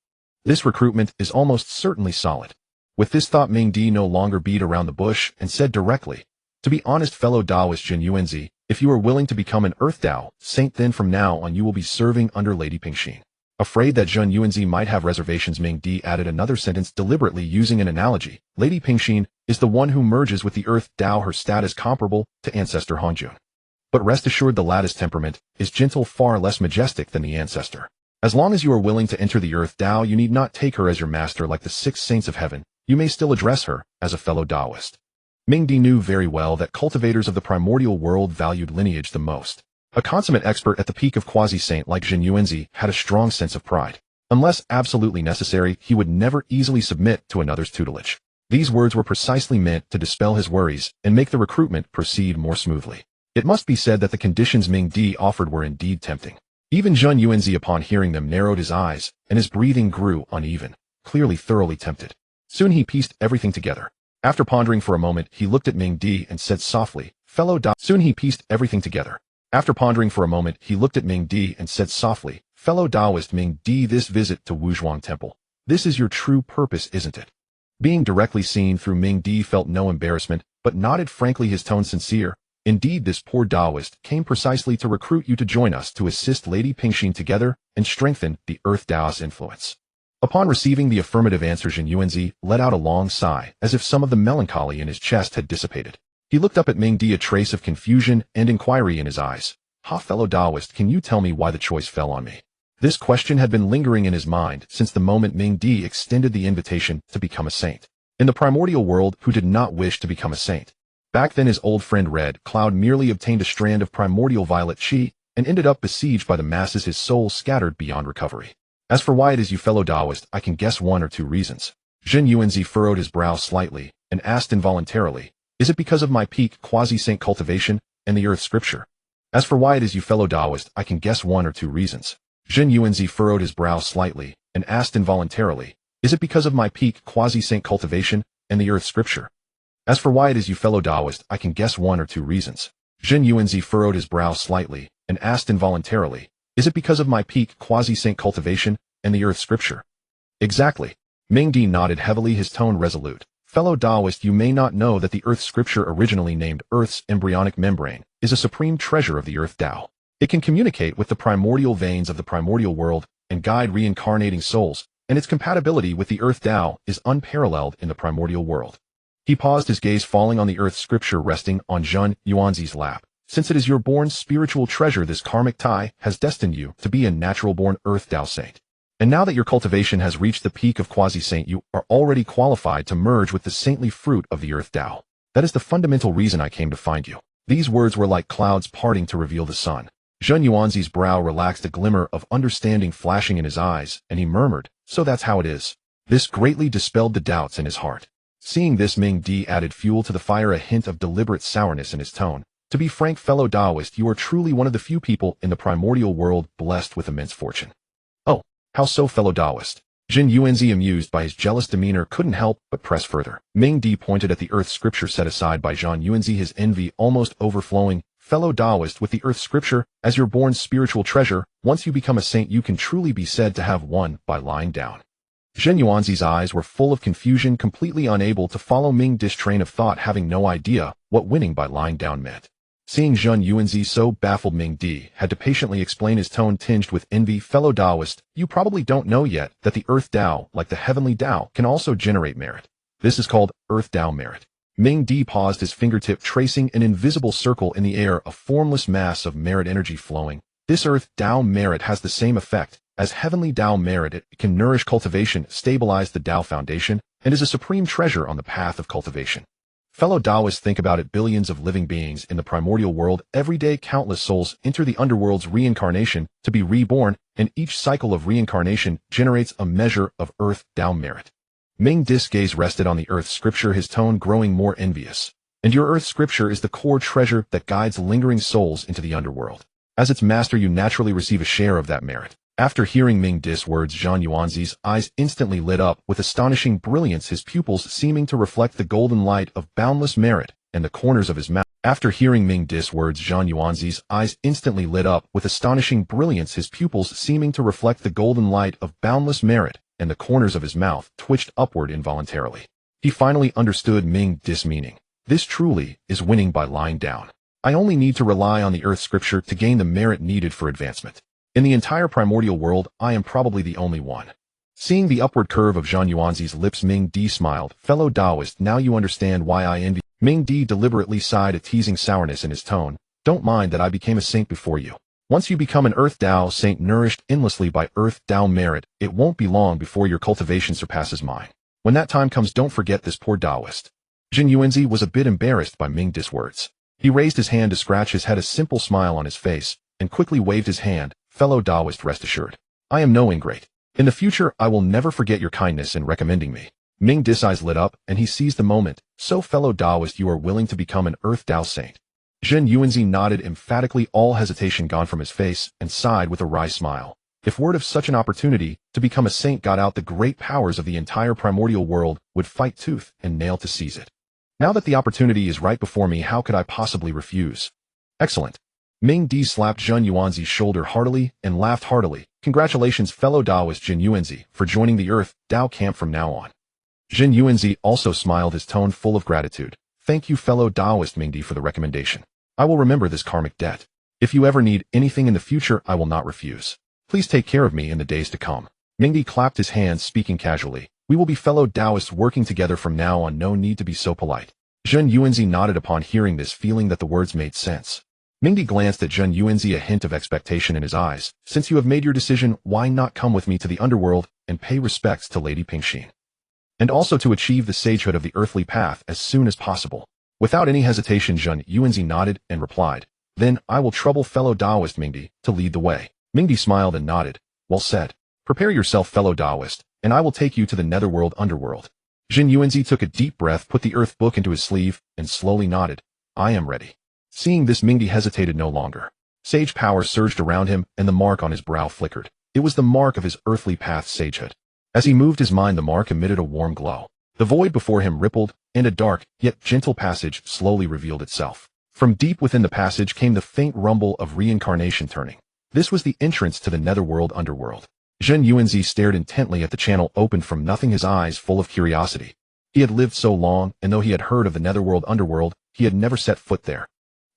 This recruitment is almost certainly solid. With this thought, Minghe no longer beat around the bush and said directly, to be honest, fellow Taoist Zhen Yuanzi, if you are willing to become an Earth Tao saint, then from now on you will be serving under Lady Pingxin. Afraid that Zhen Yuanzi might have reservations, Minghe added another sentence, deliberately using an analogy. Lady Pingxin is the one who merges with the Earth Tao, her status comparable to ancestor Hongjun. But rest assured, the latter's temperament is gentle, far less majestic than the ancestor. As long as you are willing to enter the Earth Tao, you need not take her as your master like the 6 saints of heaven. You may still address her as a fellow Taoist. Minghe knew very well that cultivators of the primordial world valued lineage the most. A consummate expert at the peak of quasi-saint like Zhen Yuanzi had a strong sense of pride. Unless absolutely necessary, he would never easily submit to another's tutelage. These words were precisely meant to dispel his worries and make the recruitment proceed more smoothly. It must be said that the conditions Minghe offered were indeed tempting. Even Zhen Yuanzi, upon hearing them, narrowed his eyes, and his breathing grew uneven, clearly thoroughly tempted. Soon he pieced everything together. After pondering for a moment, he looked at Minghe and said softly, Fellow Taoist, Minghe, this visit to Wuzhuang Temple. This is your true purpose, isn't it? Being directly seen through, Minghe felt no embarrassment, but nodded frankly, his tone sincere. Indeed, this poor Taoist came precisely to recruit you to join us to assist Lady Pingxin together and strengthen the Earth Tao's influence. Upon receiving the affirmative answer, Zhen Yuanzi let out a long sigh, as if some of the melancholy in his chest had dissipated. He looked up at Minghe, a trace of confusion and inquiry in his eyes. Fellow Taoist, can you tell me why the choice fell on me? This question had been lingering in his mind since the moment Minghe extended the invitation to become a saint. In the primordial world, who did not wish to become a saint? Back then, his old friend Red Cloud merely obtained a strand of primordial violet chi and ended up besieged by the masses, his soul scattered beyond recovery. As for why it is you, fellow Taoist, I can guess 1 or 2 reasons. Zhen Yuanzi furrowed his brow slightly and asked involuntarily, is it because of my peak quasi-saint cultivation and the Earth Scripture? As for why it is you, fellow Taoist, I can guess 1 or 2 reasons. Zhen Yuanzi furrowed his brow slightly and asked involuntarily, is it because of my peak quasi-saint cultivation and the Earth Scripture? As for why it is you, fellow Taoist, I can guess 1 or 2 reasons. Zhen Yuanzi furrowed his brow slightly and asked involuntarily, is it because of my peak quasi-saint cultivation and the Earth Scripture? Exactly. Minghe nodded heavily, his tone resolute. Fellow Taoist, you may not know that the Earth Scripture, originally named Earth's embryonic membrane, is a supreme treasure of the Earth Tao. It can communicate with the primordial veins of the primordial world and guide reincarnating souls, and its compatibility with the Earth Tao is unparalleled in the primordial world. He paused, his gaze falling on the earth scripture resting on Zhen Yuanzi's lap. Since it is your born spiritual treasure, this karmic tie has destined you to be a natural-born Earth Dao Saint. And now that your cultivation has reached the peak of quasi-saint, you are already qualified to merge with the saintly fruit of the Earth Dao. That is the fundamental reason I came to find you. These words were like clouds parting to reveal the sun. Zhen Yuanzi's brow relaxed, a glimmer of understanding flashing in his eyes, and he murmured, "So that's how it is." This greatly dispelled the doubts in his heart. Seeing this, Minghe added fuel to the fire, a hint of deliberate sourness in his tone. To be frank, fellow Taoist, you are truly one of the few people in the primordial world blessed with immense fortune. Oh, how so, fellow Taoist? Zhen Yuanzi, amused by his jealous demeanor, couldn't help but press further. Minghe pointed at the earth scripture set aside by Zhen Yuanzi, his envy almost overflowing. Fellow Taoist, with the earth scripture as your born spiritual treasure, once you become a saint, you can truly be said to have won by lying down. Zhen Yuanzi's eyes were full of confusion, completely unable to follow Minghe's train of thought, having no idea what winning by lying down meant. Seeing Zhen Yuanzi so baffled, Minghe had to patiently explain, his tone tinged with envy. Fellow Taoist, you probably don't know yet that the Earth Dao, like the Heavenly Dao, can also generate merit. This is called Earth Dao merit. Minghe paused, his fingertip tracing an invisible circle in the air, a formless mass of merit energy flowing. This Earth Dao merit has the same effect as Heavenly Dao merit. It can nourish cultivation, stabilize the Dao foundation, and is a supreme treasure on the path of cultivation. Fellow Taoists, think about it. Billions of living beings in the primordial world. Every day, countless souls enter the underworld's reincarnation to be reborn, and each cycle of reincarnation generates a measure of Earth Dao merit. Minghe's gaze rested on the earth scripture, his tone growing more envious. And your earth scripture is the core treasure that guides lingering souls into the underworld. As its master, you naturally receive a share of that merit. After hearing Minghe's words, Zhen Yuanzi's eyes instantly lit up with astonishing brilliance, his pupils seeming to reflect the golden light of boundless merit, and the corners of his mouth. After hearing Minghe's words, Zhen Yuanzi's eyes instantly lit up with astonishing brilliance, his pupils seeming to reflect the golden light of boundless merit, and the corners of his mouth twitched upward involuntarily. He finally understood Minghe's meaning. This truly is winning by lying down. I only need to rely on the earth scripture to gain the merit needed for advancement. In the entire primordial world, I am probably the only one. Seeing the upward curve of Zhen Yuanzi's lips, Minghe smiled. Fellow Taoist, now you understand why I envy. Minghe deliberately sighed, a teasing sourness in his tone. Don't mind that I became a saint before you. Once you become an Earth Dao Saint nourished endlessly by Earth Dao merit, it won't be long before your cultivation surpasses mine. When that time comes, don't forget this poor Taoist. Zhen Yuanzi was a bit embarrassed by Minghe's words. He raised his hand to scratch his head, a simple smile on his face, and quickly waved his hand. Fellow Taoist, rest assured. I am no ingrate. In the future, I will never forget your kindness in recommending me. Minghe's eyes lit up, and he seized the moment. So, fellow Taoist, you are willing to become an Earth Dao Saint. Zhen Yuanzi nodded emphatically, all hesitation gone from his face, and sighed with a wry smile. If word of such an opportunity to become a saint got out, the great powers of the entire primordial world would fight tooth and nail to seize it. Now that the opportunity is right before me, how could I possibly refuse? Excellent. Minghe slapped Zhen Yuanzi's shoulder heartily and laughed heartily. Congratulations, fellow Taoist Zhen Yuanzi, for joining the Earth Dao camp from now on. Zhen Yuanzi also smiled, his tone full of gratitude. Thank you, fellow Taoist Minghe, for the recommendation. I will remember this karmic debt. If you ever need anything in the future, I will not refuse. Please take care of me in the days to come. Minghe clapped his hands, speaking casually. We will be fellow Taoists working together from now on, no need to be so polite. Zhen Yuanzi nodded upon hearing this, feeling that the words made sense. Minghe glanced at Zhen Yuanzi, a hint of expectation in his eyes. Since you have made your decision, why not come with me to the underworld and pay respects to Lady Pingxin? And also to achieve the sagehood of the earthly path as soon as possible. Without any hesitation, Zhen Yuanzi nodded and replied, Then I will trouble fellow Taoist Minghe to lead the way. Minghe smiled and nodded. Well said. Prepare yourself, fellow Taoist, and I will take you to the netherworld underworld. Zhen Yuanzi took a deep breath, put the earth book into his sleeve, and slowly nodded. I am ready. Seeing this, Minghe hesitated no longer. Sage power surged around him, and the mark on his brow flickered. It was the mark of his earthly path sagehood. As he moved his mind, the mark emitted a warm glow. The void before him rippled, and a dark, yet gentle passage slowly revealed itself. From deep within the passage came the faint rumble of reincarnation turning. This was the entrance to the netherworld underworld. Zhen Yuanzi stared intently at the channel opened from nothing, his eyes full of curiosity. He had lived so long, and though he had heard of the netherworld underworld, he had never set foot there.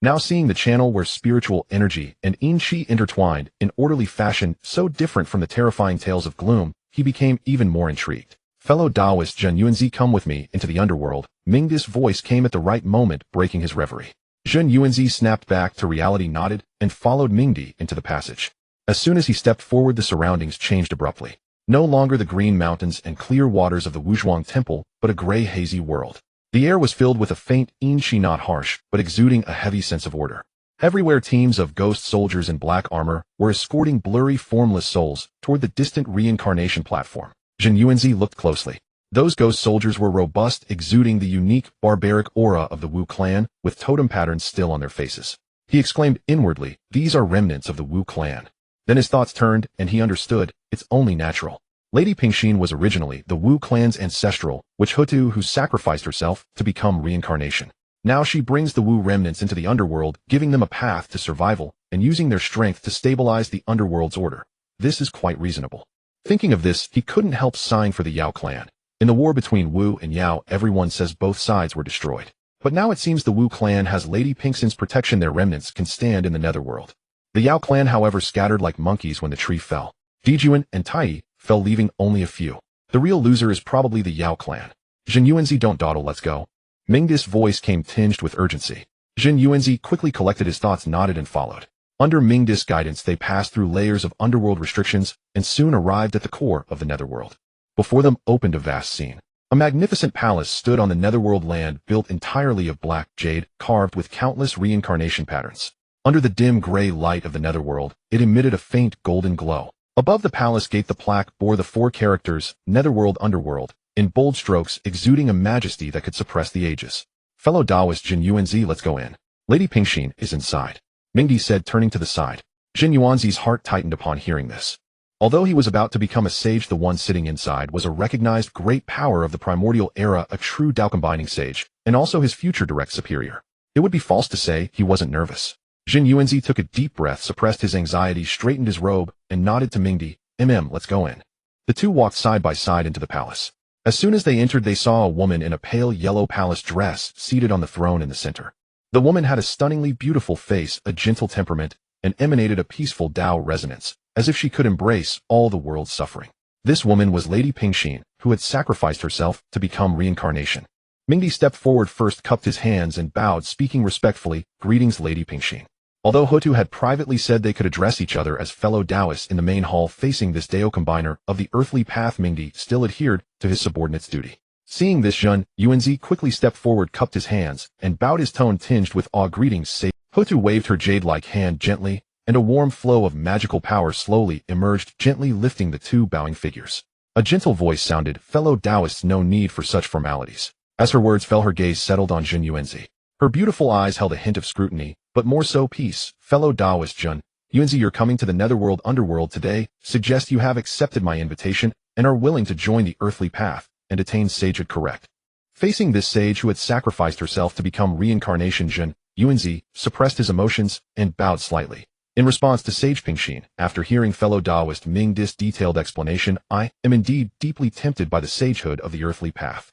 Now seeing the channel where spiritual energy and yin qi intertwined in orderly fashion, so different from the terrifying tales of gloom, he became even more intrigued. Fellow Taoist Zhen Yuanzi, come with me into the underworld, Minghe's voice came at the right moment, breaking his reverie. Zhen Yuanzi snapped back to reality, nodded, and followed Minghe into the passage. As soon as he stepped forward, the surroundings changed abruptly. No longer the green mountains and clear waters of the Wuzhuang Temple, but a gray, hazy world. The air was filled with a faint yin-shi, not harsh, but exuding a heavy sense of order. Everywhere teams of ghost soldiers in black armor were escorting blurry, formless souls toward the distant reincarnation platform. Zhen Yuanzi looked closely. Those ghost soldiers were robust, exuding the unique, barbaric aura of the Wu clan, with totem patterns still on their faces. He exclaimed inwardly, "These are remnants of the Wu clan." Then his thoughts turned, and he understood, it's only natural. Lady Pingxin was originally the Wu clan's ancestral, witch Hutu who sacrificed herself to become reincarnation. Now she brings the Wu remnants into the underworld, giving them a path to survival, and using their strength to stabilize the underworld's order. This is quite reasonable. Thinking of this, he couldn't help sighing for the Yao clan. In the war between Wu and Yao, everyone says both sides were destroyed. But now it seems the Wu clan has Lady Pingxin's protection. Their remnants can stand in the netherworld. The Yao clan, however, scattered like monkeys when the tree fell. Dijuan and Tai fell, leaving only a few. The real loser is probably the Yao clan. Zhen Yuanzi, don't dawdle, let's go. Minghe's voice came tinged with urgency. Zhen Yuanzi quickly collected his thoughts, nodded, and followed. Under Minghe's guidance, they passed through layers of underworld restrictions and soon arrived at the core of the netherworld. Before them opened a vast scene. A magnificent palace stood on the netherworld land, built entirely of black jade, carved with countless reincarnation patterns. Under the dim gray light of the netherworld, it emitted a faint golden glow. Above the palace gate, the plaque bore the 4 characters, Netherworld Underworld, in bold strokes, exuding a majesty that could suppress the ages. Fellow Taoist Zhen Yuanzi, let's go in. Lady Pingxin is inside, Minghe said, turning to the side. Zhen Yuanzi's heart tightened upon hearing this. Although he was about to become a sage, the one sitting inside was a recognized great power of the primordial era, a true Dao combining sage, and also his future direct superior. It would be false to say he wasn't nervous. Zhen Yuanzi took a deep breath, suppressed his anxiety, straightened his robe, and nodded to Minghe. Let's go in. The two walked side by side into the palace. As soon as they entered, they saw a woman in a pale yellow palace dress seated on the throne in the center. The woman had a stunningly beautiful face, a gentle temperament, and emanated a peaceful Dao resonance, as if she could embrace all the world's suffering. This woman was Lady Pingxin, who had sacrificed herself to become reincarnation. Minghe stepped forward first, cupped his hands, and bowed, speaking respectfully, "Greetings, Lady Pingxin." Although Hutu had privately said they could address each other as fellow Taoists in the main hall facing this Dao combiner of the earthly path, Minghe still adhered to his subordinate's duty. Seeing this, Zhen Yuanzi quickly stepped forward, cupped his hands, and bowed, his tone tinged with awe. "Greetings, sage." Hutu waved her jade-like hand gently, and a warm flow of magical power slowly emerged, gently lifting the two bowing figures. A gentle voice sounded, "Fellow Taoists, no need for such formalities." As her words fell, her gaze settled on Zhen Yuanzi. Her beautiful eyes held a hint of scrutiny, but more so peace. "Fellow Taoist Zhen Yuanzi, you're coming to the Netherworld Underworld today, suggest you have accepted my invitation and are willing to join the earthly path and attain sagehood, correct?" Facing this sage who had sacrificed herself to become reincarnation, Zhen Yuanzi suppressed his emotions and bowed slightly. In response to Sage Pingxin, after hearing fellow Taoist Minghe's detailed explanation, "I am indeed deeply tempted by the sagehood of the earthly path.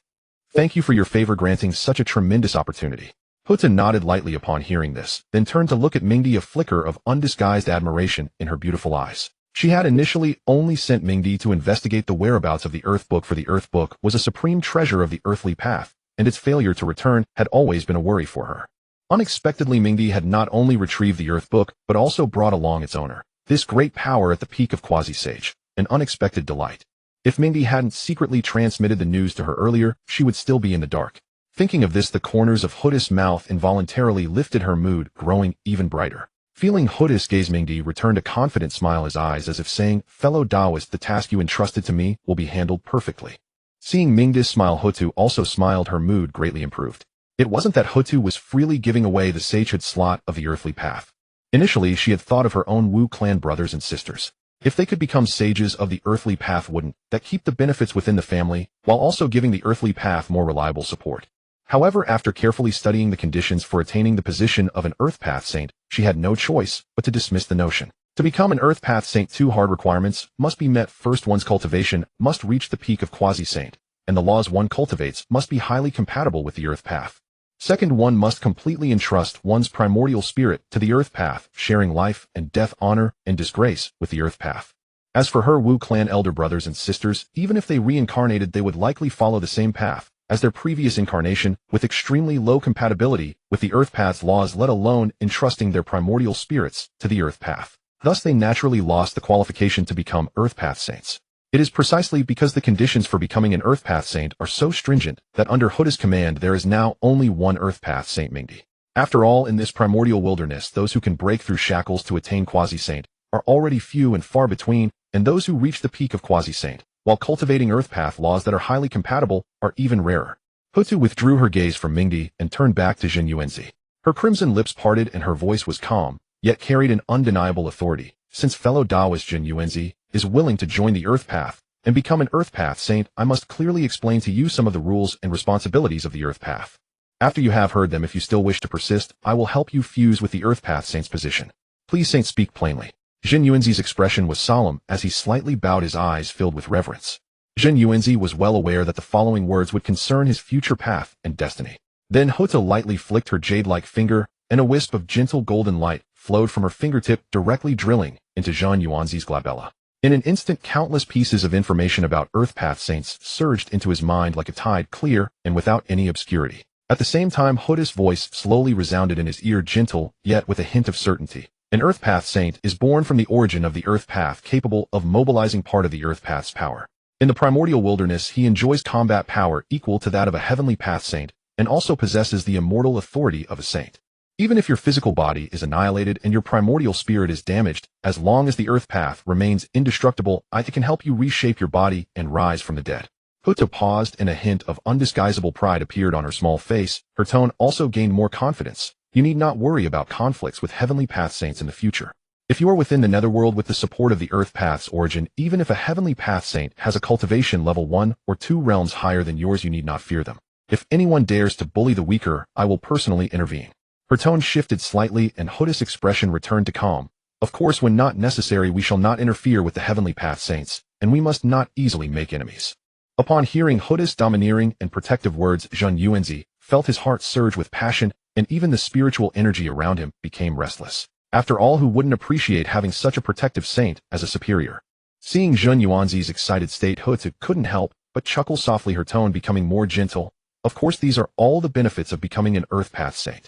Thank you for your favor granting such a tremendous opportunity." Hutu nodded lightly upon hearing this, then turned to look at Minghe, a flicker of undisguised admiration in her beautiful eyes. She had initially only sent Minghe to investigate the whereabouts of the Earth Book, for the Earth Book was a supreme treasure of the earthly path, and its failure to return had always been a worry for her. Unexpectedly, Minghe had not only retrieved the Earth Book, but also brought along its owner. This great power at the peak of quasi-sage, an unexpected delight. If Minghe hadn't secretly transmitted the news to her earlier, she would still be in the dark. Thinking of this, the corners of Hutu's mouth involuntarily lifted, her mood growing even brighter. Feeling Hutu's gaze, Minghe returned a confident smile, his eyes as if saying, "Fellow Taoist, the task you entrusted to me will be handled perfectly." Seeing Minghe's smile, Hutu also smiled, her mood greatly improved. It wasn't that Hutu was freely giving away the sagehood slot of the earthly path. Initially, she had thought of her own Wu clan brothers and sisters. If they could become sages of the earthly path, wouldn't that keep the benefits within the family, while also giving the earthly path more reliable support? However, after carefully studying the conditions for attaining the position of an Earth Path Saint, she had no choice but to dismiss the notion. To become an Earth Path Saint, 2 hard requirements must be met. First, one's cultivation must reach the peak of quasi-saint, and the laws one cultivates must be highly compatible with the Earth Path. Second, one must completely entrust one's primordial spirit to the Earth Path, sharing life and death, honor and disgrace with the Earth Path. As for her Wu clan elder brothers and sisters, even if they reincarnated, they would likely follow the same path, as their previous incarnation, with extremely low compatibility with the Earth Path's laws, let alone entrusting their primordial spirits to the Earth Path. Thus they naturally lost the qualification to become Earth Path saints. It is precisely because the conditions for becoming an Earth Path saint are so stringent that under Buddha's command there is now only one Earth Path saint, Minghe. After all, in this primordial wilderness, those who can break through shackles to attain quasi-saint are already few and far between, and those who reach the peak of quasi-saint, while cultivating Earth Path laws that are highly compatible, are even rarer. Hutu withdrew her gaze from Minghe and turned back to Jin Yuanzi. Her crimson lips parted and her voice was calm, yet carried an undeniable authority. Since fellow Taoist Jin Yuanzi is willing to join the Earth Path and become an Earth Path saint, I must clearly explain to you some of the rules and responsibilities of the Earth Path. After you have heard them, if you still wish to persist, I will help you fuse with the Earth Path saint's position. Please, saint, speak plainly. Jin Yuanzi's expression was solemn as he slightly bowed, his eyes filled with reverence. Jin Yuanzi was well aware that the following words would concern his future path and destiny. Then Hutu lightly flicked her jade-like finger, and a wisp of gentle golden light flowed from her fingertip, directly drilling into Jin Yuanzi's glabella. In an instant, countless pieces of information about Earth Path saints surged into his mind like a tide, clear and without any obscurity. At the same time, Hutu's voice slowly resounded in his ear, gentle, yet with a hint of certainty. An Earth Path saint is born from the origin of the Earth Path, capable of mobilizing part of the Earth Path's power. In the primordial wilderness, he enjoys combat power equal to that of a Heavenly Path saint, and also possesses the immortal authority of a saint. Even if your physical body is annihilated and your primordial spirit is damaged, as long as the Earth Path remains indestructible, it can help you reshape your body and rise from the dead. Hutu paused, and a hint of undisguisable pride appeared on her small face. Her tone also gained more confidence. You need not worry about conflicts with Heavenly Path saints in the future. If you are within the netherworld with the support of the Earth Path's origin, even if a Heavenly Path saint has a cultivation level 1 or 2 realms higher than yours, you need not fear them. If anyone dares to bully the weaker, I will personally intervene. Her tone shifted slightly and Hutu's expression returned to calm. Of course, when not necessary, we shall not interfere with the Heavenly Path saints, and we must not easily make enemies. Upon hearing Hutu's domineering and protective words, Jin Yuanzi felt his heart surge with passion, and even the spiritual energy around him became restless. After all, who wouldn't appreciate having such a protective saint as a superior? Seeing Jin Yuanzi's excited state, Hutu couldn't help but chuckle softly, her tone becoming more gentle. Of course, these are all the benefits of becoming an Earth Path saint.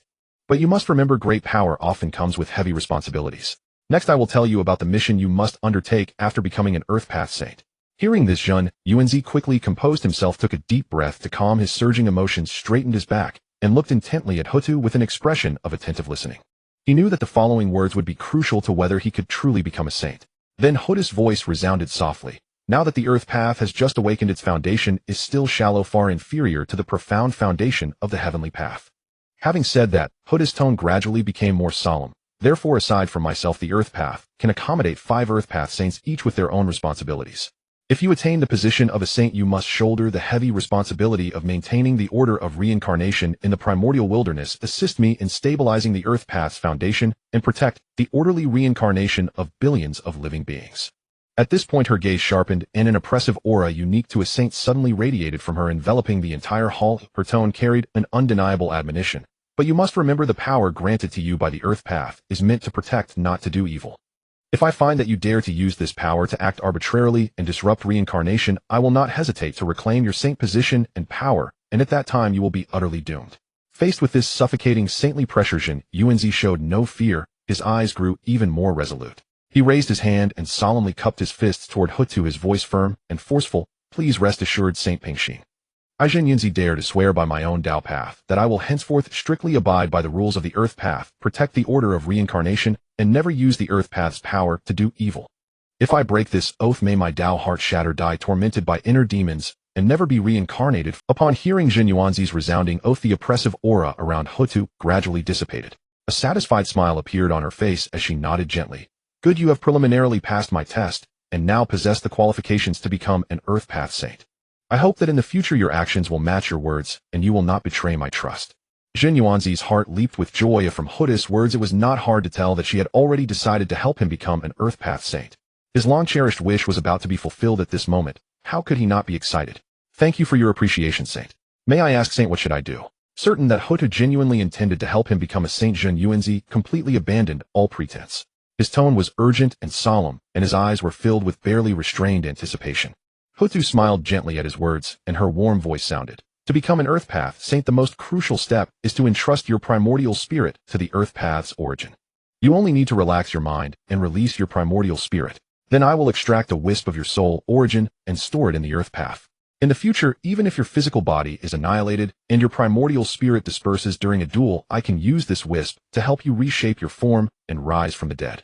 But you must remember, great power often comes with heavy responsibilities. Next, I will tell you about the mission you must undertake after becoming an Earth Path saint. Hearing this, Jin Yuanzi quickly composed himself, took a deep breath to calm his surging emotions, straightened his back, and looked intently at Hutu with an expression of attentive listening. He knew that the following words would be crucial to whether he could truly become a saint. Then Hutu's voice resounded softly. Now that the Earth Path has just awakened, its foundation is still shallow, far inferior to the profound foundation of the Heavenly Path. Having said that, Hutu's tone gradually became more solemn. Therefore, aside from myself, the Earth Path can accommodate 5 Earth Path saints, each with their own responsibilities. If you attain the position of a saint, you must shoulder the heavy responsibility of maintaining the order of reincarnation in the primordial wilderness, assist me in stabilizing the Earth Path's foundation, and protect the orderly reincarnation of billions of living beings. At this point, her gaze sharpened, and an oppressive aura unique to a saint suddenly radiated from her, enveloping the entire hall. Her tone carried an undeniable admonition. But you must remember, the power granted to you by the Earth Path is meant to protect, not to do evil. If I find that you dare to use this power to act arbitrarily and disrupt reincarnation, I will not hesitate to reclaim your saint position and power, and at that time you will be utterly doomed. Faced with this suffocating saintly pressure, Jin Yuanzi showed no fear. His eyes grew even more resolute. He raised his hand and solemnly cupped his fists toward Hutu, his voice firm and forceful. Please rest assured, Saint Pingxin. I, Jin Yuanzi, dare to swear by my own Dao path that I will henceforth strictly abide by the rules of the Earth Path, protect the order of reincarnation, and never use the Earth Path's power to do evil. If I break this oath, may my Dao heart shatter, die tormented by inner demons, and never be reincarnated. Upon hearing Jin Yuanzi's resounding oath, the oppressive aura around Hutu gradually dissipated. A satisfied smile appeared on her face as she nodded gently. Good, you have preliminarily passed my test, and now possess the qualifications to become an Earth Path saint. I hope that in the future your actions will match your words, and you will not betray my trust. Jin Yuanzi's heart leaped with joy. From Hutu's words, it was not hard to tell that she had already decided to help him become an Earth Path saint. His long-cherished wish was about to be fulfilled at this moment. How could he not be excited? Thank you for your appreciation, Saint. May I ask, Saint, what should I do? Certain that Hutu genuinely intended to help him become a saint, Jin Yuanzi completely abandoned all pretense. His tone was urgent and solemn, and his eyes were filled with barely restrained anticipation. Hutu smiled gently at his words, and her warm voice sounded. To become an Earth Path Saint, the most crucial step is to entrust your primordial spirit to the Earth Path's origin. You only need to relax your mind and release your primordial spirit. Then I will extract a wisp of your soul origin and store it in the Earth Path. In the future, even if your physical body is annihilated and your primordial spirit disperses during a duel, I can use this wisp to help you reshape your form and rise from the dead.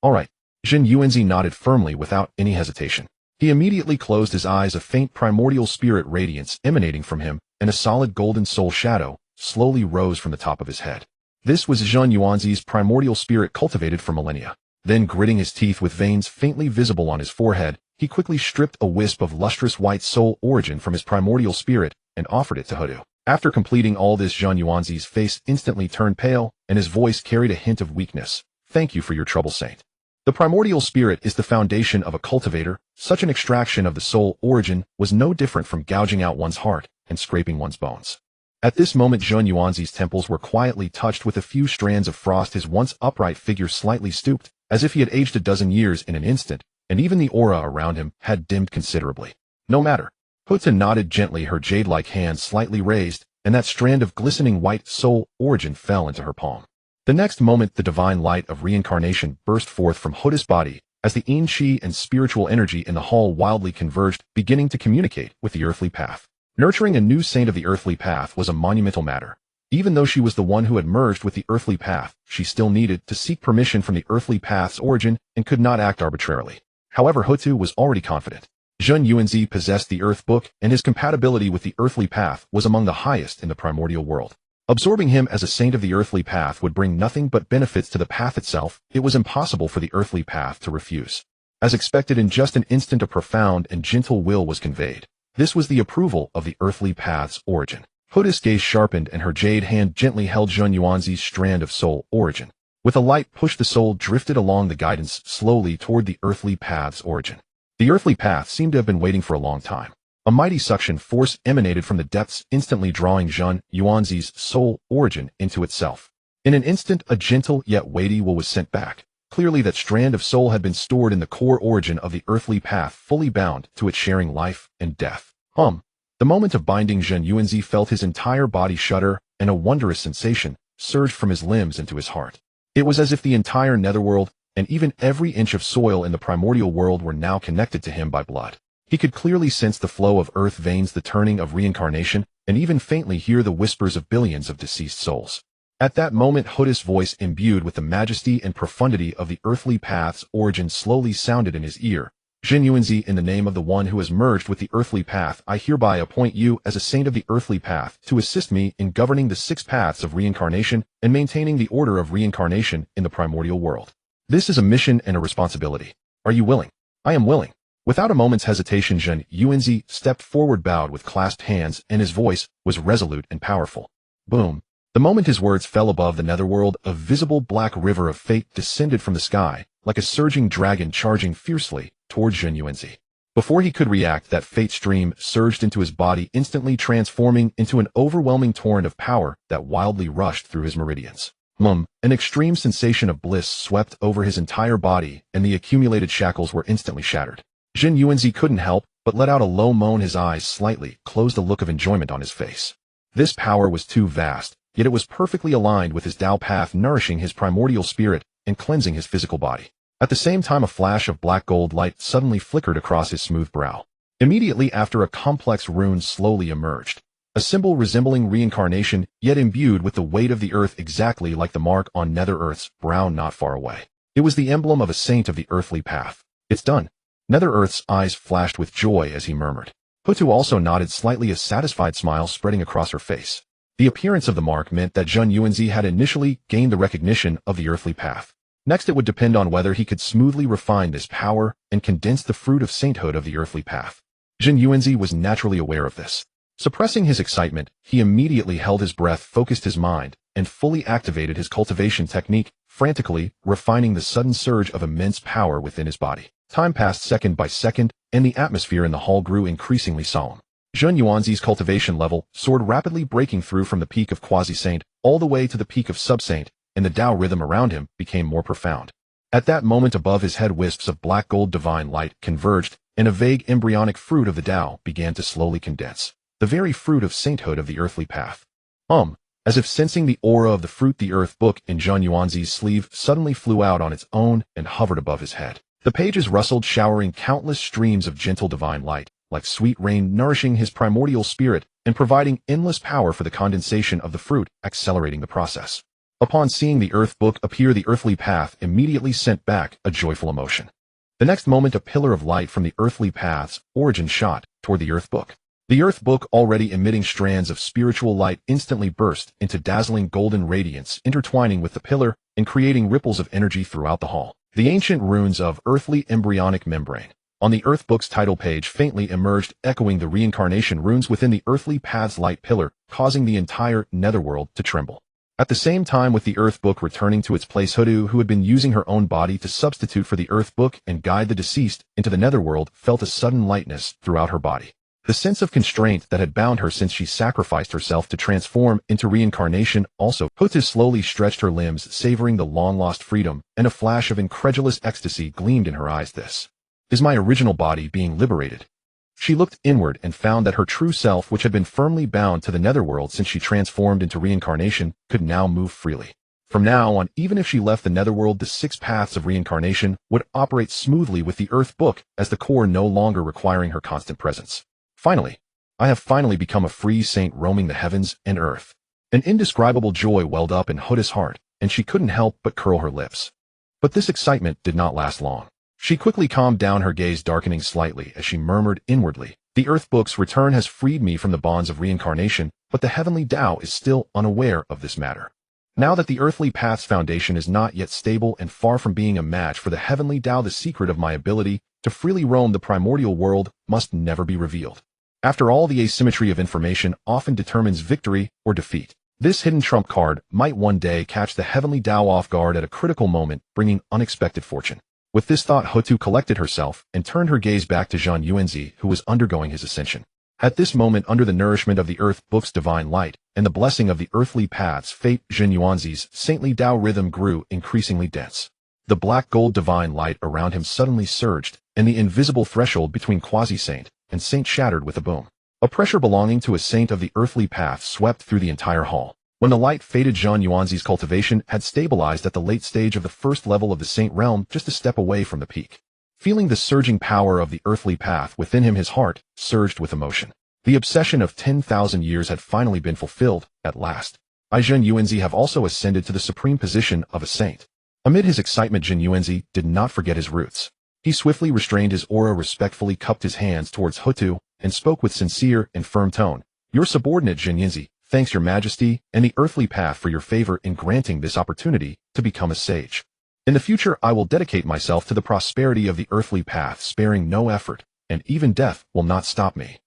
Alright. Zhen Yuanzi nodded firmly without any hesitation. He immediately closed his eyes, a faint primordial spirit radiance emanating from him, and a solid golden soul shadow slowly rose from the top of his head. This was Zhen Yuanzi's primordial spirit cultivated for millennia. Then, gritting his teeth with veins faintly visible on his forehead, he quickly stripped a wisp of lustrous white soul origin from his primordial spirit and offered it to Hoodoo. After completing all this, Zhen Yuanzi's face instantly turned pale, and his voice carried a hint of weakness. Thank you for your trouble, Saint. The primordial spirit is the foundation of a cultivator. Such an extraction of the soul origin was no different from gouging out one's heart and scraping one's bones. At this moment, Zhen Yuanzi's temples were quietly touched with a few strands of frost. His once upright figure slightly stooped, as if he had aged a dozen years in an instant, and even the aura around him had dimmed considerably. No matter. Huta nodded gently, her jade-like hand slightly raised, and that strand of glistening white soul origin fell into her palm. The next moment, the divine light of reincarnation burst forth from Huta's body, as the yin qi and spiritual energy in the hall wildly converged, beginning to communicate with the earthly path. Nurturing a new saint of the earthly path was a monumental matter. Even though she was the one who had merged with the earthly path, she still needed to seek permission from the earthly path's origin and could not act arbitrarily. However, Hutu was already confident. Zhen Yuanzi possessed the Earth Book, and his compatibility with the earthly path was among the highest in the primordial world. Absorbing him as a saint of the earthly path would bring nothing but benefits to the path itself. It was impossible for the earthly path to refuse. As expected, in just an instant, a profound and gentle will was conveyed. This was the approval of the earthly path's origin. Huta's gaze sharpened, and her jade hand gently held Zhen Yuanzi's strand of soul origin. With a light push, the soul drifted along the guidance slowly toward the earthly path's origin. The earthly path seemed to have been waiting for a long time. A mighty suction force emanated from the depths, instantly drawing Zhen Yuanzi's soul origin into itself. In an instant, a gentle yet weighty will was sent back. Clearly, that strand of soul had been stored in the core origin of the earthly path, fully bound to it, sharing life and death. The moment of binding, Zhen Yuanzi felt his entire body shudder, and a wondrous sensation surged from his limbs into his heart. It was as if the entire netherworld, and even every inch of soil in the primordial world, were now connected to him by blood. He could clearly sense the flow of earth veins, the turning of reincarnation, and even faintly hear the whispers of billions of deceased souls. At that moment, Huta's voice, imbued with the majesty and profundity of the earthly path's origin, slowly sounded in his ear. Zhen Yuanzi, in the name of the one who has merged with the earthly path, I hereby appoint you as a saint of the earthly path to assist me in governing the 6 paths of reincarnation and maintaining the order of reincarnation in the primordial world. This is a mission and a responsibility. Are you willing? I am willing. Without a moment's hesitation, Zhen Yuanzi stepped forward, bowed with clasped hands, and his voice was resolute and powerful. Boom. The moment his words fell above the netherworld, a visible black river of fate descended from the sky, like a surging dragon charging fiercely towards Zhen Yuanzi. Before he could react, that fate stream surged into his body, instantly transforming into an overwhelming torrent of power that wildly rushed through his meridians. An extreme sensation of bliss swept over his entire body, and the accumulated shackles were instantly shattered. Zhen Yuanzi couldn't help but let out a low moan. His eyes slightly closed, a look of enjoyment on his face. This power was too vast, yet it was perfectly aligned with his Dao path, nourishing his primordial spirit and cleansing his physical body. At the same time, a flash of black gold light suddenly flickered across his smooth brow. Immediately after, a complex rune slowly emerged. A symbol resembling reincarnation, yet imbued with the weight of the earth, exactly like the mark on Nether Earth's brow not far away. It was the emblem of a saint of the earthly path. It's done. Nether Earth's eyes flashed with joy as he murmured. Hutu also nodded slightly, a satisfied smile spreading across her face. The appearance of the mark meant that Zhen Yuanzi had initially gained the recognition of the earthly path. Next, it would depend on whether he could smoothly refine this power and condense the fruit of sainthood of the earthly path. Zhen Yuanzi was naturally aware of this. Suppressing his excitement, he immediately held his breath, focused his mind, and fully activated his cultivation technique, frantically refining the sudden surge of immense power within his body. Time passed second by second, and the atmosphere in the hall grew increasingly solemn. Zhen Yuanzi's cultivation level soared rapidly, breaking through from the peak of quasi-saint all the way to the peak of sub-saint, and the Dao rhythm around him became more profound. At that moment, above his head, wisps of black gold divine light converged, and a vague embryonic fruit of the Dao began to slowly condense. the very fruit of sainthood of the earthly path. As if sensing the aura of the fruit, the earth book in Zhen Yuanzi's sleeve suddenly flew out on its own and hovered above his head. The pages rustled, showering countless streams of gentle divine light, like sweet rain, nourishing his primordial spirit and providing endless power for the condensation of the fruit, accelerating the process. Upon seeing the earth book appear, the earthly path immediately sent back a joyful emotion. The next moment, a pillar of light from the earthly path's origin shot toward the earth book. The earth book, already emitting strands of spiritual light, instantly burst into dazzling golden radiance, intertwining with the pillar and creating ripples of energy throughout the hall. The ancient runes of earthly embryonic membrane on the earth book's title page faintly emerged, echoing the reincarnation runes within the earthly path's light pillar, causing the entire netherworld to tremble. At the same time, with the earth book returning to its place, Hotu, who had been using her own body to substitute for the earth book and guide the deceased into the netherworld, felt a sudden lightness throughout her body. The sense of constraint that had bound her since she sacrificed herself to transform into reincarnation also. Hotu slowly stretched her limbs, savoring the long-lost freedom, and a flash of incredulous ecstasy gleamed in her eyes. This is my original body being liberated. She looked inward and found that her true self, which had been firmly bound to the netherworld since she transformed into reincarnation, could now move freely. From now on, even if she left the netherworld, the 6 paths of reincarnation would operate smoothly with the earth book as the core, no longer requiring her constant presence. Finally, I have finally become a free saint roaming the heavens and earth. An indescribable joy welled up in Hotu's heart, and she couldn't help but curl her lips. But this excitement did not last long. She quickly calmed down, her gaze darkening slightly as she murmured inwardly, "The earth book's return has freed me from the bonds of reincarnation, but the Heavenly Dao is still unaware of this matter. Now that the earthly path's foundation is not yet stable and far from being a match for the Heavenly Dao, the secret of my ability to freely roam the primordial world must never be revealed. After all, the asymmetry of information often determines victory or defeat. This hidden trump card might one day catch the Heavenly Dao off guard at a critical moment, bringing unexpected fortune." With this thought, Hotu collected herself and turned her gaze back to Zhen Yuanzi, who was undergoing his ascension. At this moment, under the nourishment of the earth book's divine light and the blessing of the earthly path's fate, Zhen Yuanzi's saintly Dao rhythm grew increasingly dense. The black gold divine light around him suddenly surged, and the invisible threshold between quasi-saint and saint shattered with a boom. A pressure belonging to a saint of the earthly path swept through the entire hall. When the light faded, Zhen Yuanzi's cultivation had stabilized at the late stage of the first level of the saint realm, just a step away from the peak. Feeling the surging power of the earthly path within him, his heart surged with emotion. The obsession of 10,000 years had finally been fulfilled, at last. I, Zhen Yuanzi, have also ascended to the supreme position of a saint. Amid his excitement, Zhen Yuanzi did not forget his roots. He swiftly restrained his aura, respectfully cupped his hands towards Hotu, and spoke with sincere and firm tone. "Your subordinate, Zhen Yuanzi, thanks your majesty and the earthly path for your favor in granting this opportunity to become a sage. In the future, I will dedicate myself to the prosperity of the earthly path, sparing no effort, and even death will not stop me."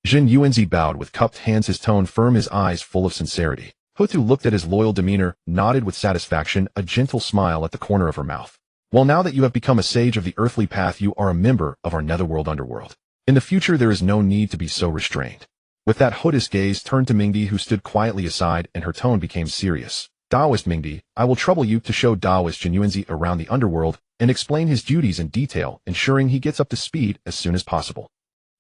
Zhen Yuanzi bowed with cupped hands, his tone firm, his eyes full of sincerity. Hotu looked at his loyal demeanor, nodded with satisfaction, a gentle smile at the corner of her mouth. "Well, now that you have become a sage of the earthly path, you are a member of our netherworld underworld. In the future, there is no need to be so restrained." With that, Hotu's gaze turned to Minghe, who stood quietly aside, and her tone became serious. "Taoist Minghe, I will trouble you to show Taoist Zhen Yuanzi around the underworld and explain his duties in detail, ensuring he gets up to speed as soon as possible."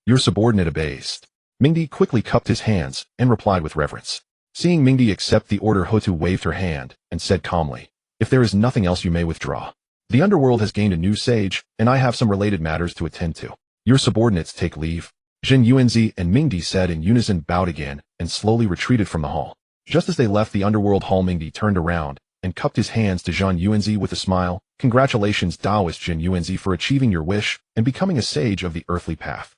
"Your subordinate obeys." Minghe quickly cupped his hands and replied with reverence. Seeing Minghe accept the order, Hotu waved her hand and said calmly, "If there is nothing else, you may withdraw. The underworld has gained a new sage, and I have some related matters to attend to. Your subordinates take leave." Zhen Yuanzi and Minghe said in unison, bowed again, and slowly retreated from the hall. Just as they left the underworld hall, Minghe turned around and cupped his hands to Zhen Yuanzi with a smile. "Congratulations, Taoist Zhen Yuanzi, for achieving your wish and becoming a sage of the earthly path.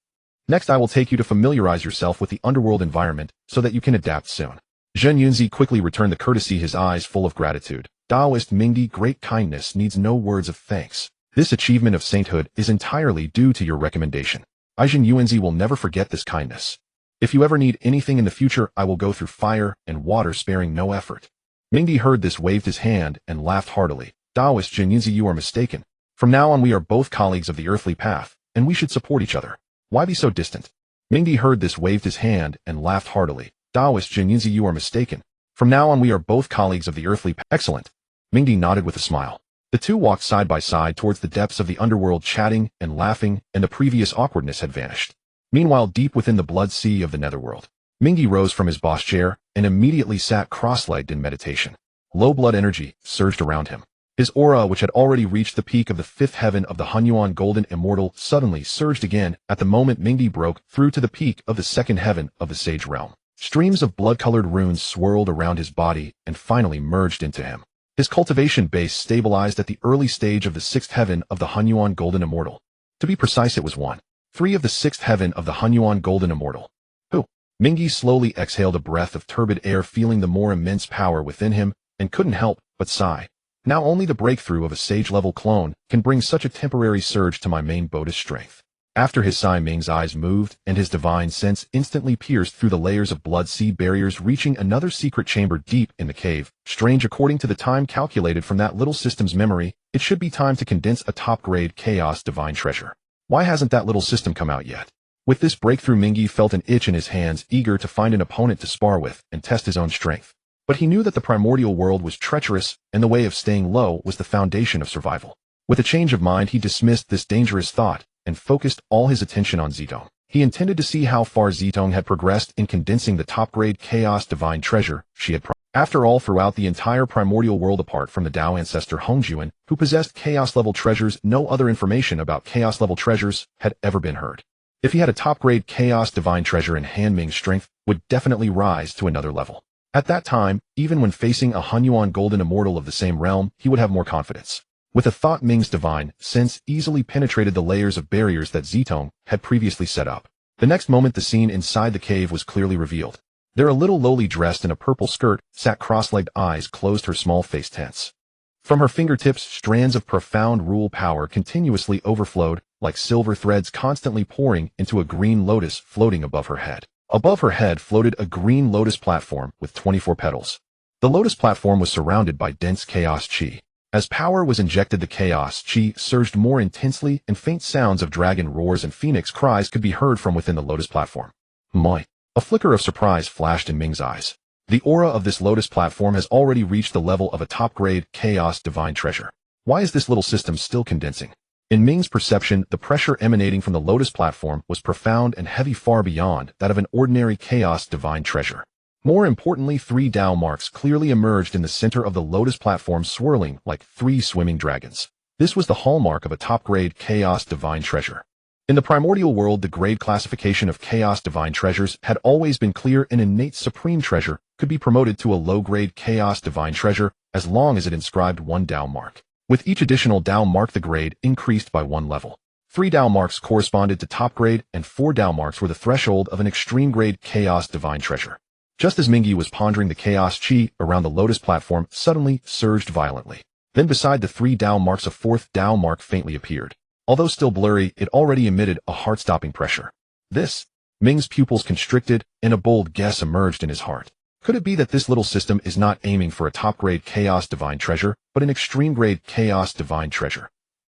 Next, I will take you to familiarize yourself with the underworld environment so that you can adapt soon." Zhen Yuanzi quickly returned the courtesy, his eyes full of gratitude. "Taoist Minghe, great kindness needs no words of thanks. This achievement of sainthood is entirely due to your recommendation. I, Zhen Yuanzi, will never forget this kindness. If you ever need anything in the future, I will go through fire and water, sparing no effort." Minghe heard this, waved his hand, and laughed heartily. "Taoist Zhen Yuanzi, you are mistaken. From now on, we are both colleagues of the earthly path, and we should support each other. Why be so distant?" Minghe heard this, waved his hand, and laughed heartily. "Taoist Zhen Yuanzi, you are mistaken. From now on, we are both colleagues of the earthly path." "Excellent." Minghe nodded with a smile. The two walked side by side towards the depths of the underworld, chatting and laughing, and the previous awkwardness had vanished. Meanwhile, deep within the blood sea of the netherworld, Minghe rose from his boss chair and immediately sat cross-legged in meditation. Low blood energy surged around him. His aura, which had already reached the peak of the fifth heaven of the Hunyuan Golden Immortal, suddenly surged again at the moment Minghe broke through to the peak of the second heaven of the Sage Realm. Streams of blood-colored runes swirled around his body and finally merged into him. His cultivation base stabilized at the early stage of the sixth heaven of the Hunyuan Golden Immortal. To be precise, it was 1/3 of the sixth heaven of the Hunyuan Golden Immortal. Minghe slowly exhaled a breath of turbid air, feeling the more immense power within him, and couldn't help but sigh. Now only the breakthrough of a sage-level clone can bring such a temporary surge to my main Buddhist strength. After his sigh, Ming's eyes moved, and his divine sense instantly pierced through the layers of blood seed barriers, reaching another secret chamber deep in the cave. Strange, according to the time calculated from that little system's memory, it should be time to condense a top-grade chaos divine treasure. Why hasn't that little system come out yet? With this breakthrough, Minghe felt an itch in his hands, eager to find an opponent to spar with and test his own strength. But he knew that the primordial world was treacherous, and the way of staying low was the foundation of survival. With a change of mind, he dismissed this dangerous thought and focused all his attention on Zitong. He intended to see how far Zitong had progressed in condensing the top-grade chaos divine treasure she had. After all, throughout the entire primordial world, apart from the Dao ancestor Hongjuan, who possessed chaos-level treasures, no other information about chaos-level treasures had ever been heard. If he had a top-grade chaos divine treasure in hand, Ming's strength would definitely rise to another level. At that time, even when facing a Hunyuan Golden Immortal of the same realm, he would have more confidence. With a thought, Ming's divine sense easily penetrated the layers of barriers that Zitong had previously set up. The next moment, the scene inside the cave was clearly revealed. There, a little lowly dressed in a purple skirt, sat cross-legged, eyes closed, her small face tense. From her fingertips, strands of profound rule power continuously overflowed, like silver threads constantly pouring into a green lotus floating above her head. Above her head floated a green lotus platform with 24 petals. The lotus platform was surrounded by dense chaos chi. As power was injected, the chaos chi surged more intensely, and faint sounds of dragon roars and phoenix cries could be heard from within the lotus platform. Moi! A flicker of surprise flashed in Ming's eyes. The aura of this lotus platform has already reached the level of a top-grade chaos divine treasure. Why is this little system still condensing? In Ming's perception, the pressure emanating from the lotus platform was profound and heavy, far beyond that of an ordinary chaos divine treasure. More importantly, 3 Dao marks clearly emerged in the center of the lotus platform, swirling like 3 swimming dragons. This was the hallmark of a top-grade chaos divine treasure. In the primordial world, the grade classification of chaos divine treasures had always been clear. An innate supreme treasure could be promoted to a low-grade chaos divine treasure as long as it inscribed 1 Dao mark. With each additional Dao mark, the grade increased by 1 level. 3 Dao marks corresponded to top grade, and 4 Dao marks were the threshold of an extreme grade chaos divine treasure. Just as Minghe was pondering, the chaos chi around the lotus platform suddenly surged violently. Then beside the 3 Dao marks, a 4th Dao mark faintly appeared. Although still blurry, it already emitted a heart-stopping pressure. This? Ming's pupils constricted, and a bold guess emerged in his heart. Could it be that this little system is not aiming for a top-grade chaos divine treasure, but an extreme-grade chaos divine treasure?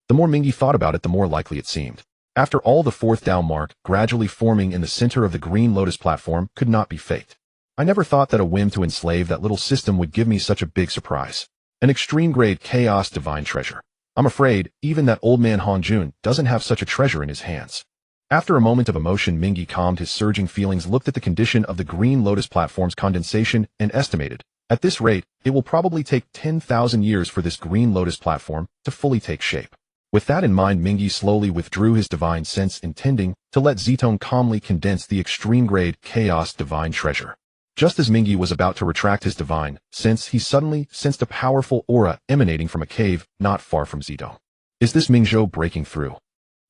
The more Minghe thought about it, the more likely it seemed. After all, the 4th Dao mark, gradually forming in the center of the green lotus platform, could not be faked. I never thought that a whim to enslave that little system would give me such a big surprise. An extreme-grade chaos divine treasure. I'm afraid even that old man Hongjun doesn't have such a treasure in his hands. After a moment of emotion, Minghe calmed his surging feelings, looked at the condition of the green lotus platform's condensation, and estimated, at this rate, it will probably take 10,000 years for this green lotus platform to fully take shape. With that in mind, Minghe slowly withdrew his divine sense, intending to let Zitong calmly condense the extreme-grade chaos divine treasure. Just as Minghe was about to retract his divine sense, he suddenly sensed a powerful aura emanating from a cave not far from Zitong. Is this Mingzhou breaking through?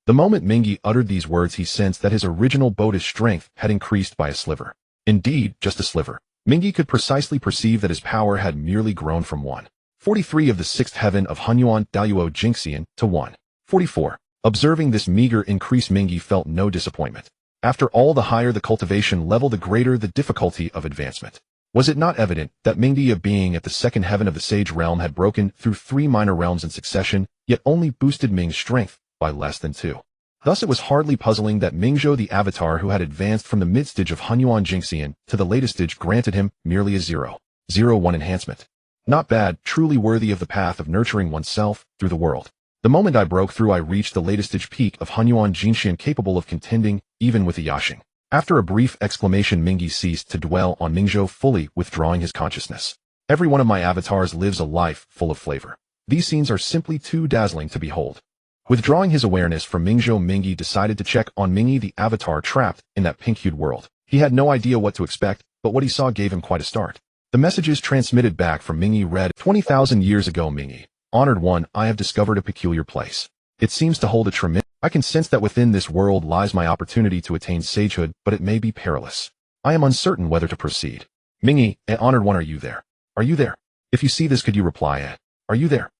The moment Minghe uttered these words, he sensed that his original Buddhist strength had increased by a sliver. Indeed, just a sliver. Minghe could precisely perceive that his power had merely grown from 1/43 of the 6th heaven of Hunyuan Daoyuo Jingxian to 1/44. Observing this meager increase, Minghe felt no disappointment. After all, the higher the cultivation level, the greater the difficulty of advancement. Was it not evident that Minghe, being at the 2nd heaven of the Sage Realm, had broken through 3 minor realms in succession, yet only boosted Ming's strength by less than 2? Thus it was hardly puzzling that Mingzhou, the avatar who had advanced from the mid-stage of Hunyuan Jingxian to the latest stage, granted him merely a 0.01 enhancement. Not bad, truly worthy of the path of nurturing oneself through the world. The moment I broke through, I reached the latest stage peak of Hunyuan Jingxian, capable of contending even with the Yashing. After a brief exclamation, Minghe ceased to dwell on Mingzhou, fully withdrawing his consciousness. Every one of my avatars lives a life full of flavor. These scenes are simply too dazzling to behold. Withdrawing his awareness from Mingzhou, Minghe decided to check on Minghe, the avatar trapped in that pink-hued world. He had no idea what to expect, but what he saw gave him quite a start. The messages transmitted back from Minghe read, 20,000 years ago, Minghe. Honored one, I have discovered a peculiar place. It seems to hold a tremendous. I can sense that within this world lies my opportunity to attain sagehood, but it may be perilous. I am uncertain whether to proceed. Minghe, honored one, are you there? Are you there? If you see this, could you reply, are you there?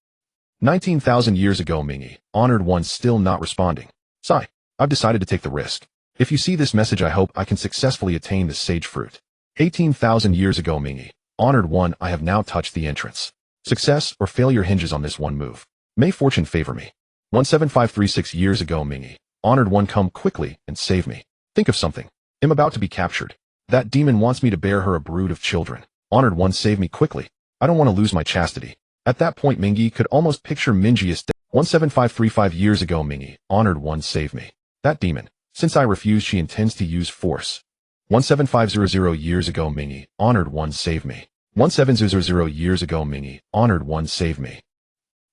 19,000 years ago, Minghe. Honored one, still not responding. Sigh. I've decided to take the risk. If you see this message, I hope I can successfully attain the sage fruit. 18,000 years ago, Minghe. Honored one, I have now touched the entrance. Success or failure hinges on this one move. May fortune favor me. 17536 years ago, Minghe. Honored one, come quickly and save me. Think of something. I'm about to be captured. That demon wants me to bear her a brood of children. Honored one, save me quickly. I don't want to lose my chastity. At that point, Minghe could almost picture Minghe's death. 17535 years ago, Minghe. Honored one, save me. That demon. Since I refuse, she intends to use force. 17500 years ago, Minghe. Honored one, save me. 1700 years ago, Minghe. Honored one, save me.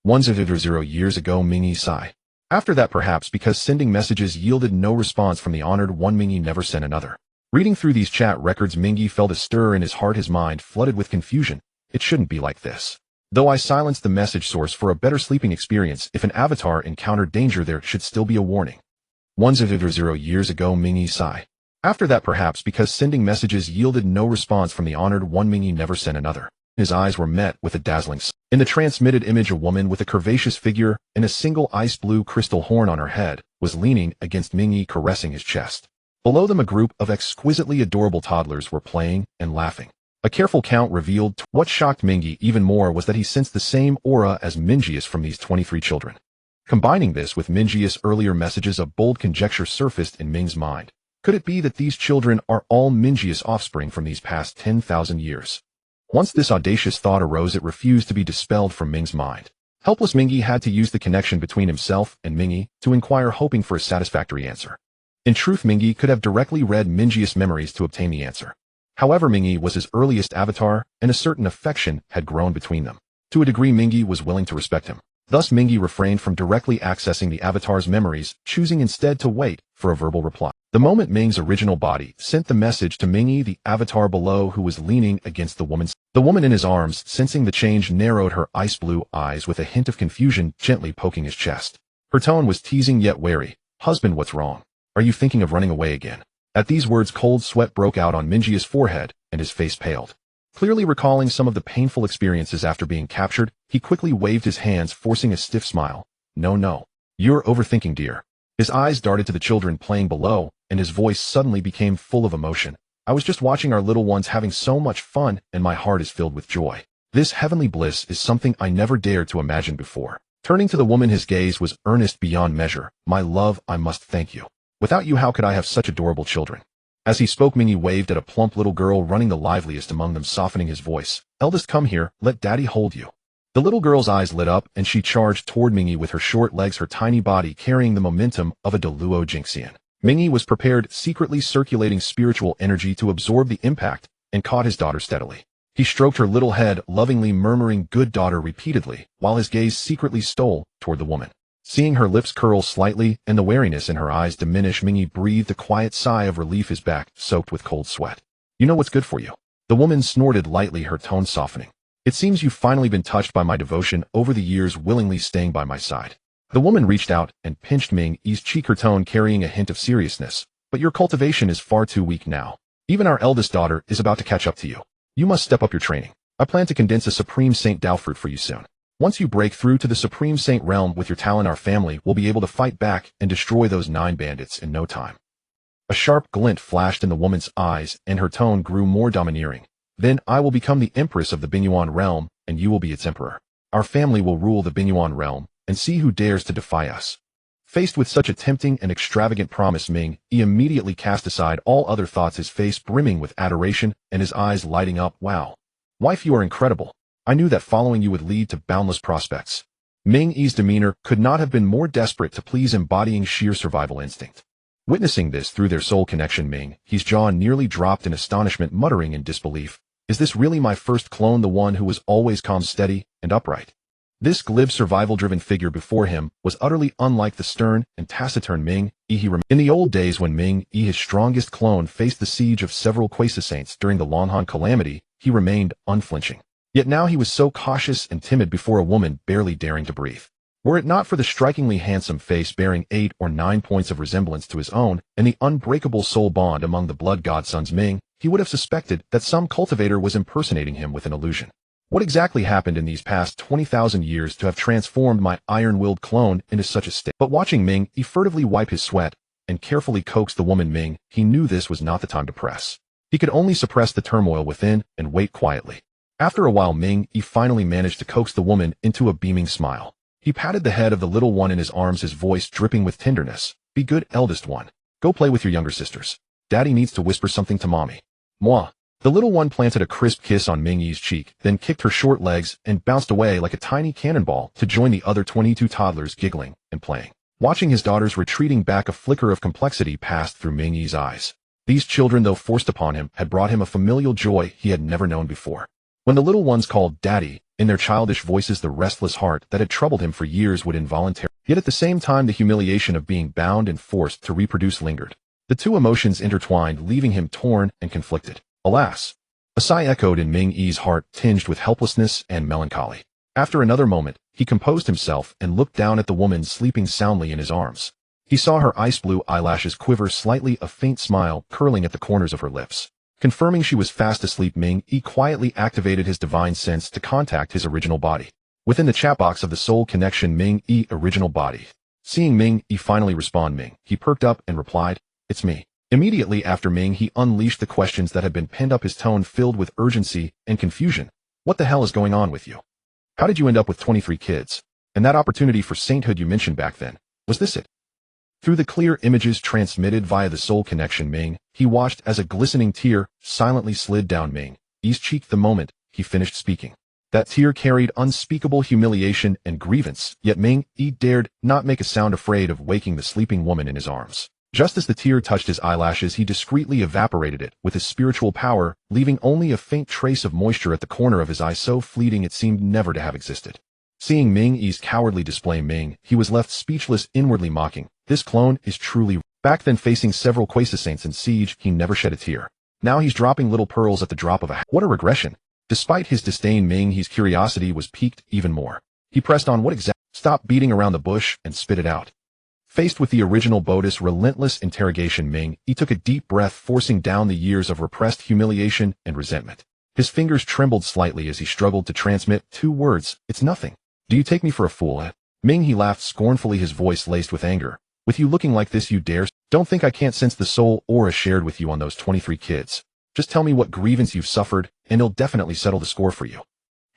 100 years ago, Minghe, sigh. After that, perhaps because sending messages yielded no response from the honored one, Minghe never sent another. Reading through these chat records, Minghe felt a stir in his heart, his mind flooded with confusion. It shouldn't be like this. Though I silenced the message source for a better sleeping experience, if an avatar encountered danger, there should still be a warning. 100 years ago, Minghe, sigh. After that, perhaps because sending messages yielded no response from the honored one, Minghe never sent another. His eyes were met with a dazzling sight. In the transmitted image, a woman with a curvaceous figure and a single ice blue crystal horn on her head was leaning against Minghe, caressing his chest. Below them, a group of exquisitely adorable toddlers were playing and laughing. A careful count revealed. What shocked Minghe even more was that he sensed the same aura as Minghe's from these 23 children. Combining this with Minghe's earlier messages, a bold conjecture surfaced in Ming's mind. Could it be that these children are all Minghe's offspring from these past 10,000 years? Once this audacious thought arose, it refused to be dispelled from Ming's mind. Helpless Minghe had to use the connection between himself and Minghe to inquire, hoping for a satisfactory answer. In truth, Minghe could have directly read Minghe's memories to obtain the answer. However, Minghe was his earliest avatar, and a certain affection had grown between them. To a degree, Minghe was willing to respect him. Thus, Minghe refrained from directly accessing the avatar's memories, choosing instead to wait for a verbal reply. The moment Ming's original body sent the message to Minghe, the avatar below who was leaning against the woman in his arms, sensing the change, narrowed her ice blue eyes with a hint of confusion, gently poking his chest. Her tone was teasing yet wary. Husband, what's wrong? Are you thinking of running away again? At these words, cold sweat broke out on Minghe's forehead, and his face paled. Clearly recalling some of the painful experiences after being captured, he quickly waved his hands, forcing a stiff smile. No. You're overthinking, dear. His eyes darted to the children playing below, and his voice suddenly became full of emotion. I was just watching our little ones having so much fun, and my heart is filled with joy. This heavenly bliss is something I never dared to imagine before. Turning to the woman, his gaze was earnest beyond measure. My love, I must thank you. Without you, how could I have such adorable children? As he spoke, Minghe waved at a plump little girl running the liveliest among them, softening his voice. Eldest, come here, let daddy hold you. The little girl's eyes lit up, and she charged toward Minghe with her short legs, her tiny body carrying the momentum of a Deluo Jinxian. Minghe was prepared, secretly circulating spiritual energy to absorb the impact, and caught his daughter steadily. He stroked her little head, lovingly murmuring "good daughter" repeatedly, while his gaze secretly stole toward the woman. Seeing her lips curl slightly and the wariness in her eyes diminish, Minghe breathed a quiet sigh of relief, his back soaked with cold sweat. You know what's good for you. The woman snorted lightly, her tone softening. It seems you've finally been touched by my devotion over the years, willingly staying by my side. The woman reached out and pinched Minghe's cheek, her tone carrying a hint of seriousness. But your cultivation is far too weak now. Even our eldest daughter is about to catch up to you. You must step up your training. I plan to condense a Supreme Saint Dao fruit for you soon. Once you break through to the Supreme Saint realm with your talent, our family will be able to fight back and destroy those 9 bandits in no time. A sharp glint flashed in the woman's eyes, and her tone grew more domineering. Then I will become the empress of the Binyuan realm, and you will be its emperor. Our family will rule the Binyuan realm, and see who dares to defy us. Faced with such a tempting and extravagant promise, Minghe immediately cast aside all other thoughts, his face brimming with adoration and his eyes lighting up. Wow. Wife, you are incredible. I knew that following you would lead to boundless prospects. Minghe's demeanor could not have been more desperate to please, embodying sheer survival instinct. Witnessing this through their soul connection, Ming, his jaw nearly dropped in astonishment, muttering in disbelief, "Is this really my first clone, the one who was always calm, steady, and upright?" This glib survival-driven figure before him was utterly unlike the stern and taciturn Minghe he remembered. In the old days when Minghe, his strongest clone, faced the siege of several quasi-saints during the Longhan calamity, he remained unflinching. Yet now he was so cautious and timid before a woman, barely daring to breathe. Were it not for the strikingly handsome face bearing 8 or 9 points of resemblance to his own, and the unbreakable soul bond among the blood godsons Minghe, he would have suspected that some cultivator was impersonating him with an illusion. What exactly happened in these past 20,000 years to have transformed my iron-willed clone into such a state? But watching Minghe, he furtively wipe his sweat and carefully coax the woman Minghe, he knew this was not the time to press. He could only suppress the turmoil within and wait quietly. After a while, Minghe, he finally managed to coax the woman into a beaming smile. He patted the head of the little one in his arms, his voice dripping with tenderness. "Be good, eldest one. Go play with your younger sisters. Daddy needs to whisper something to mommy." Moi. The little one planted a crisp kiss on Minghe's cheek, then kicked her short legs and bounced away like a tiny cannonball to join the other 22 toddlers giggling and playing. Watching his daughters retreating back, a flicker of complexity passed through Minghe's eyes. These children, though forced upon him, had brought him a familial joy he had never known before. When the little ones called Daddy, in their childish voices, the restless heart that had troubled him for years would involuntarily. Yet at the same time, the humiliation of being bound and forced to reproduce lingered. The two emotions intertwined, leaving him torn and conflicted. Alas! A sigh echoed in Minghe's heart, tinged with helplessness and melancholy. After another moment, he composed himself and looked down at the woman sleeping soundly in his arms. He saw her ice-blue eyelashes quiver slightly, a faint smile curling at the corners of her lips. Confirming she was fast asleep, Minghe quietly activated his divine sense to contact his original body. Within the chat box of the soul connection, Minghe original body. Seeing Minghe finally respond, Minghe he perked up and replied, "It's me." Immediately after, Minghe he unleashed the questions that had been pinned up, his tone filled with urgency and confusion. "What the hell is going on with you? How did you end up with 23 kids? And that opportunity for sainthood you mentioned back then, was this it?" Through the clear images transmitted via the soul connection, Minghe he watched as a glistening tear silently slid down Minghe's cheek the moment he finished speaking. That tear carried unspeakable humiliation and grievance, yet Minghe dared not make a sound, afraid of waking the sleeping woman in his arms. Just as the tear touched his eyelashes, he discreetly evaporated it with his spiritual power, leaving only a faint trace of moisture at the corner of his eye, so fleeting it seemed never to have existed. Seeing Minghe's cowardly display, Minghe he was left speechless, inwardly mocking. This clone is truly... Back then, facing several quasi-saints in siege, he never shed a tear. Now he's dropping little pearls at the drop of a hat. What a regression. Despite his disdain, Minghe's curiosity was piqued even more. He pressed on, "What exactly? Stop beating around the bush and spit it out." Faced with the original Bodhi's relentless interrogation, Minghe he took a deep breath, forcing down the years of repressed humiliation and resentment. His fingers trembled slightly as he struggled to transmit 2 words, "It's nothing. Do you take me for a fool, eh?" Minghe he laughed scornfully, his voice laced with anger. "With you looking like this, you dare? Don't think I can't sense the soul aura shared with you on those 23 kids. Just tell me what grievance you've suffered, and it'll definitely settle the score for you.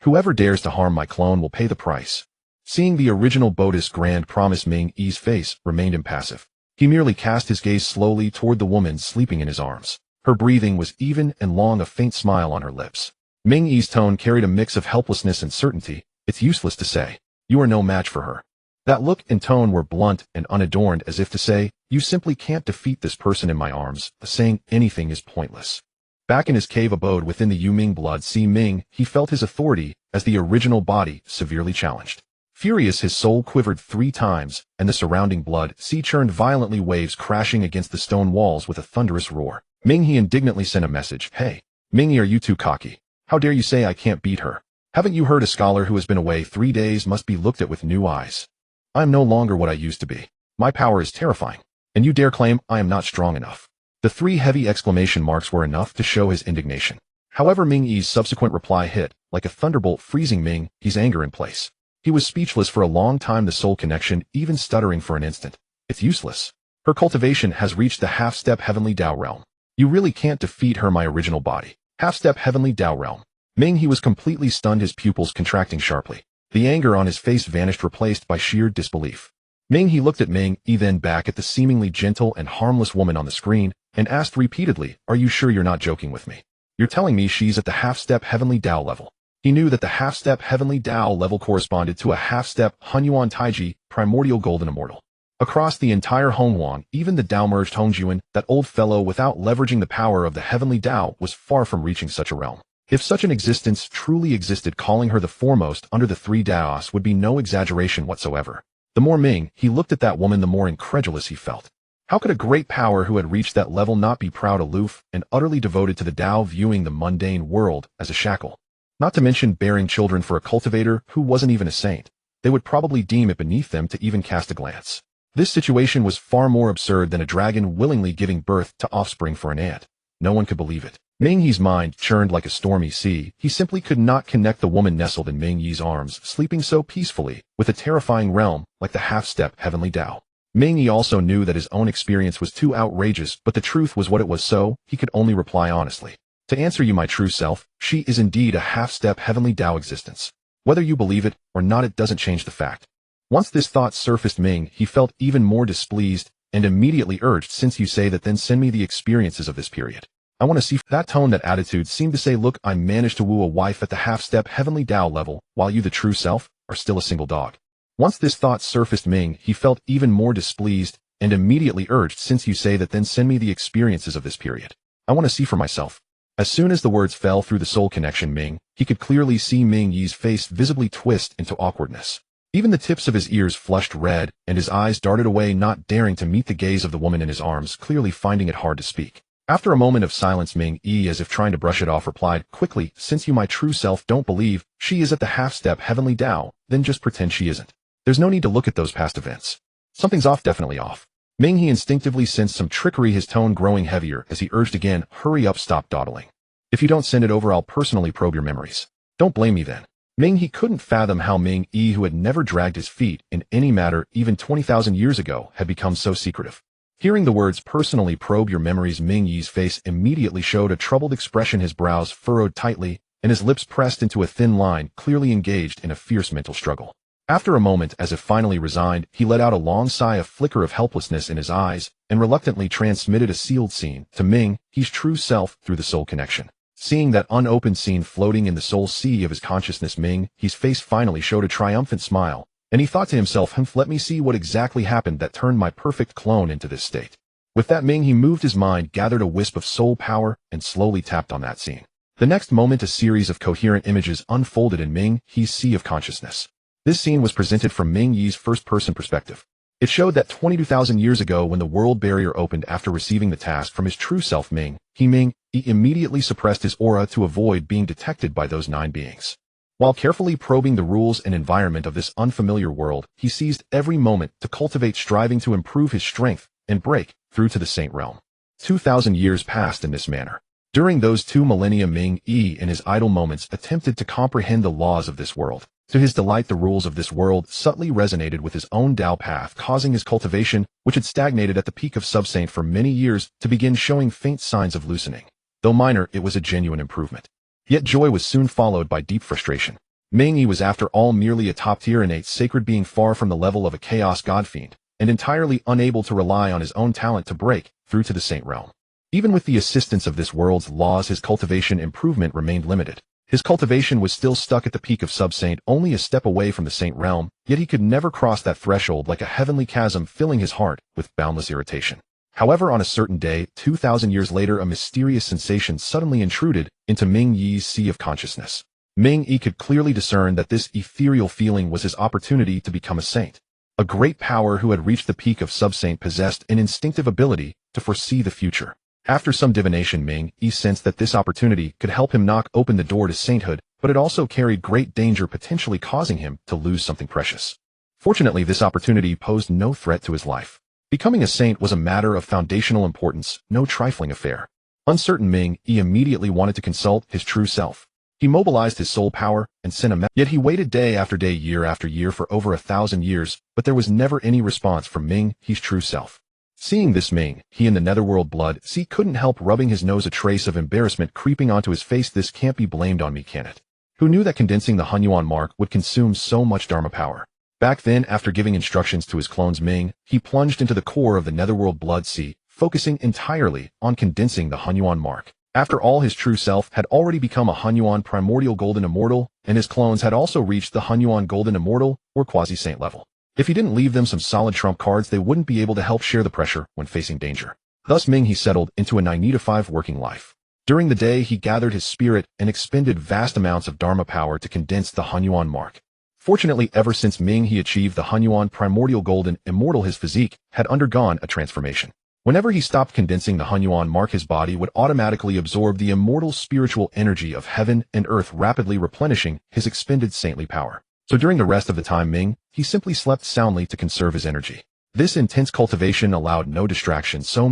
Whoever dares to harm my clone will pay the price." Seeing the original Bodhi's grand promise, Minghe's face remained impassive. He merely cast his gaze slowly toward the woman sleeping in his arms. Her breathing was even and long, a faint smile on her lips. Minghe's tone carried a mix of helplessness and certainty. "It's useless to say. You are no match for her." That look and tone were blunt and unadorned, as if to say, "You simply can't defeat this person in my arms." Saying anything is pointless. Back in his cave abode within the Minghe blood sea, Minghe he felt his authority as the original body severely challenged. Furious, his soul quivered 3 times, and the surrounding blood sea churned violently, waves crashing against the stone walls with a thunderous roar. Minghe indignantly sent a message. "Hey, Minghe, are you too cocky? How dare you say I can't beat her? Haven't you heard a scholar who has been away 3 days must be looked at with new eyes? I am no longer what I used to be. My power is terrifying, and you dare claim I am not strong enough?" The 3 heavy exclamation marks were enough to show his indignation. However, Minghe's subsequent reply hit like a thunderbolt, freezing Minghe's anger in place. He was speechless for a long time, the soul connection even stuttering for an instant. "It's useless. Her cultivation has reached the half-step Heavenly Dao realm. You really can't defeat her, my original body. Half-step Heavenly Dao realm." Minghe was completely stunned, his pupils contracting sharply. The anger on his face vanished, replaced by sheer disbelief. Minghe looked at Minghe, then back at the seemingly gentle and harmless woman on the screen, and asked repeatedly, "Are you sure you're not joking with me? You're telling me she's at the half-step Heavenly Dao level?" He knew that the half-step Heavenly Dao level corresponded to a half-step Hunyuan Taiji, primordial golden immortal. Across the entire Honghuang, even the Dao-merged Hongjuan, that old fellow without leveraging the power of the Heavenly Dao, was far from reaching such a realm. If such an existence truly existed, calling her the foremost under the three Daos would be no exaggeration whatsoever. The more Minghe he looked at that woman, the more incredulous he felt. How could a great power who had reached that level not be proud, aloof, and utterly devoted to the Dao, viewing the mundane world as a shackle? Not to mention bearing children for a cultivator who wasn't even a saint. They would probably deem it beneath them to even cast a glance. This situation was far more absurd than a dragon willingly giving birth to offspring for an ant. No one could believe it. Minghe's mind churned like a stormy sea. He simply could not connect the woman nestled in Minghe's arms, sleeping so peacefully, with a terrifying realm like the half-step Heavenly Dao. Minghe also knew that his own experience was too outrageous, but the truth was what it was, so he could only reply honestly. To answer you, my true self, she is indeed a half-step Heavenly Dao existence. Whether you believe it or not, it doesn't change the fact. Once this thought surfaced, Minghe, he felt even more displeased and immediately urged, since you say that, then send me the experiences of this period. I want to see. That tone, that attitude seemed to say, look, I managed to woo a wife at the half-step Heavenly Dao level, while you, the true self, are still a single dog. Once this thought surfaced, Minghe, he felt even more displeased and immediately urged, since you say that, then send me the experiences of this period. I want to see for myself. As soon as the words fell through the soul connection, Minghe, he could clearly see Minghe's face visibly twist into awkwardness. Even the tips of his ears flushed red, and his eyes darted away, not daring to meet the gaze of the woman in his arms, clearly finding it hard to speak. After a moment of silence, Minghe, as if trying to brush it off, replied quickly, since you, my true self, don't believe she is at the half-step Heavenly Dao, then just pretend she isn't. There's no need to look at those past events. Something's off, definitely off. Minghe instinctively sensed some trickery, his tone growing heavier as he urged again, hurry up, stop dawdling. If you don't send it over, I'll personally probe your memories. Don't blame me then. Minghe couldn't fathom how Minghe, who had never dragged his feet in any matter even 20,000 years ago, had become so secretive. Hearing the words personally probe your memories, Minghe's face immediately showed a troubled expression, his brows furrowed tightly, and his lips pressed into a thin line, clearly engaged in a fierce mental struggle. After a moment, as if finally resigned, he let out a long sigh, a flicker of helplessness in his eyes, and reluctantly transmitted a sealed scene to Minghe's true self through the soul connection. Seeing that unopened scene floating in the soul sea of his consciousness, Minghe's face finally showed a triumphant smile, and he thought to himself, let me see what exactly happened that turned my perfect clone into this state. With that, Minghe moved his mind, gathered a wisp of soul power, and slowly tapped on that scene. The next moment, a series of coherent images unfolded in Minghe's sea of consciousness. This scene was presented from Minghe's first-person perspective. It showed that 22,000 years ago, when the world barrier opened after receiving the task from his true self Minghe, he immediately suppressed his aura to avoid being detected by those 9 beings. While carefully probing the rules and environment of this unfamiliar world, he seized every moment to cultivate, striving to improve his strength and break through to the saint realm. 2,000 years passed in this manner. During those 2 millennia, Minghe, in his idle moments, attempted to comprehend the laws of this world. To his delight, the rules of this world subtly resonated with his own Dao path, causing his cultivation, which had stagnated at the peak of sub-saint for many years, to begin showing faint signs of loosening. Though minor, it was a genuine improvement. Yet joy was soon followed by deep frustration. Minghe was, after all, merely a top-tier innate sacred being, far from the level of a chaos godfiend, and entirely unable to rely on his own talent to break through to the saint realm. Even with the assistance of this world's laws, his cultivation improvement remained limited. His cultivation was still stuck at the peak of sub-saint, only a step away from the saint realm, yet he could never cross that threshold, like a heavenly chasm filling his heart with boundless irritation. However, on a certain day, 2,000 years later, a mysterious sensation suddenly intruded into Minghe's sea of consciousness. Minghe could clearly discern that this ethereal feeling was his opportunity to become a saint. A great power who had reached the peak of sub-saint possessed an instinctive ability to foresee the future. After some divination, Minghe sensed that this opportunity could help him knock open the door to sainthood, but it also carried great danger, potentially causing him to lose something precious. Fortunately, this opportunity posed no threat to his life. Becoming a saint was a matter of foundational importance, no trifling affair. Uncertain, Minghe immediately wanted to consult his true self. He mobilized his soul power and sent a message. Yet he waited day after day, year after year, for over 1,000 years, but there was never any response from Minghe's true self. Seeing this, Minghe, in the netherworld blood, couldn't help rubbing his nose, a trace of embarrassment creeping onto his face. This can't be blamed on me, can it? Who knew that condensing the Hunyuan mark would consume so much Dharma power? Back then, after giving instructions to his clones, Minghe, he plunged into the core of the netherworld blood sea, focusing entirely on condensing the Hunyuan mark. After all, his true self had already become a Hunyuan primordial golden immortal, and his clones had also reached the Hunyuan golden immortal or quasi-saint level. If he didn't leave them some solid trump cards, they wouldn't be able to help share the pressure when facing danger. Thus Minghe settled into a 9-to-5 working life. During the day, he gathered his spirit and expended vast amounts of Dharma power to condense the Hunyuan mark. Fortunately, ever since Minghe achieved the Hunyuan primordial golden immortal, his physique had undergone a transformation. Whenever he stopped condensing the Hunyuan mark, his body would automatically absorb the immortal spiritual energy of heaven and earth, rapidly replenishing his expended saintly power. So during the rest of the time, he simply slept soundly to conserve his energy. This intense cultivation allowed no distractions, so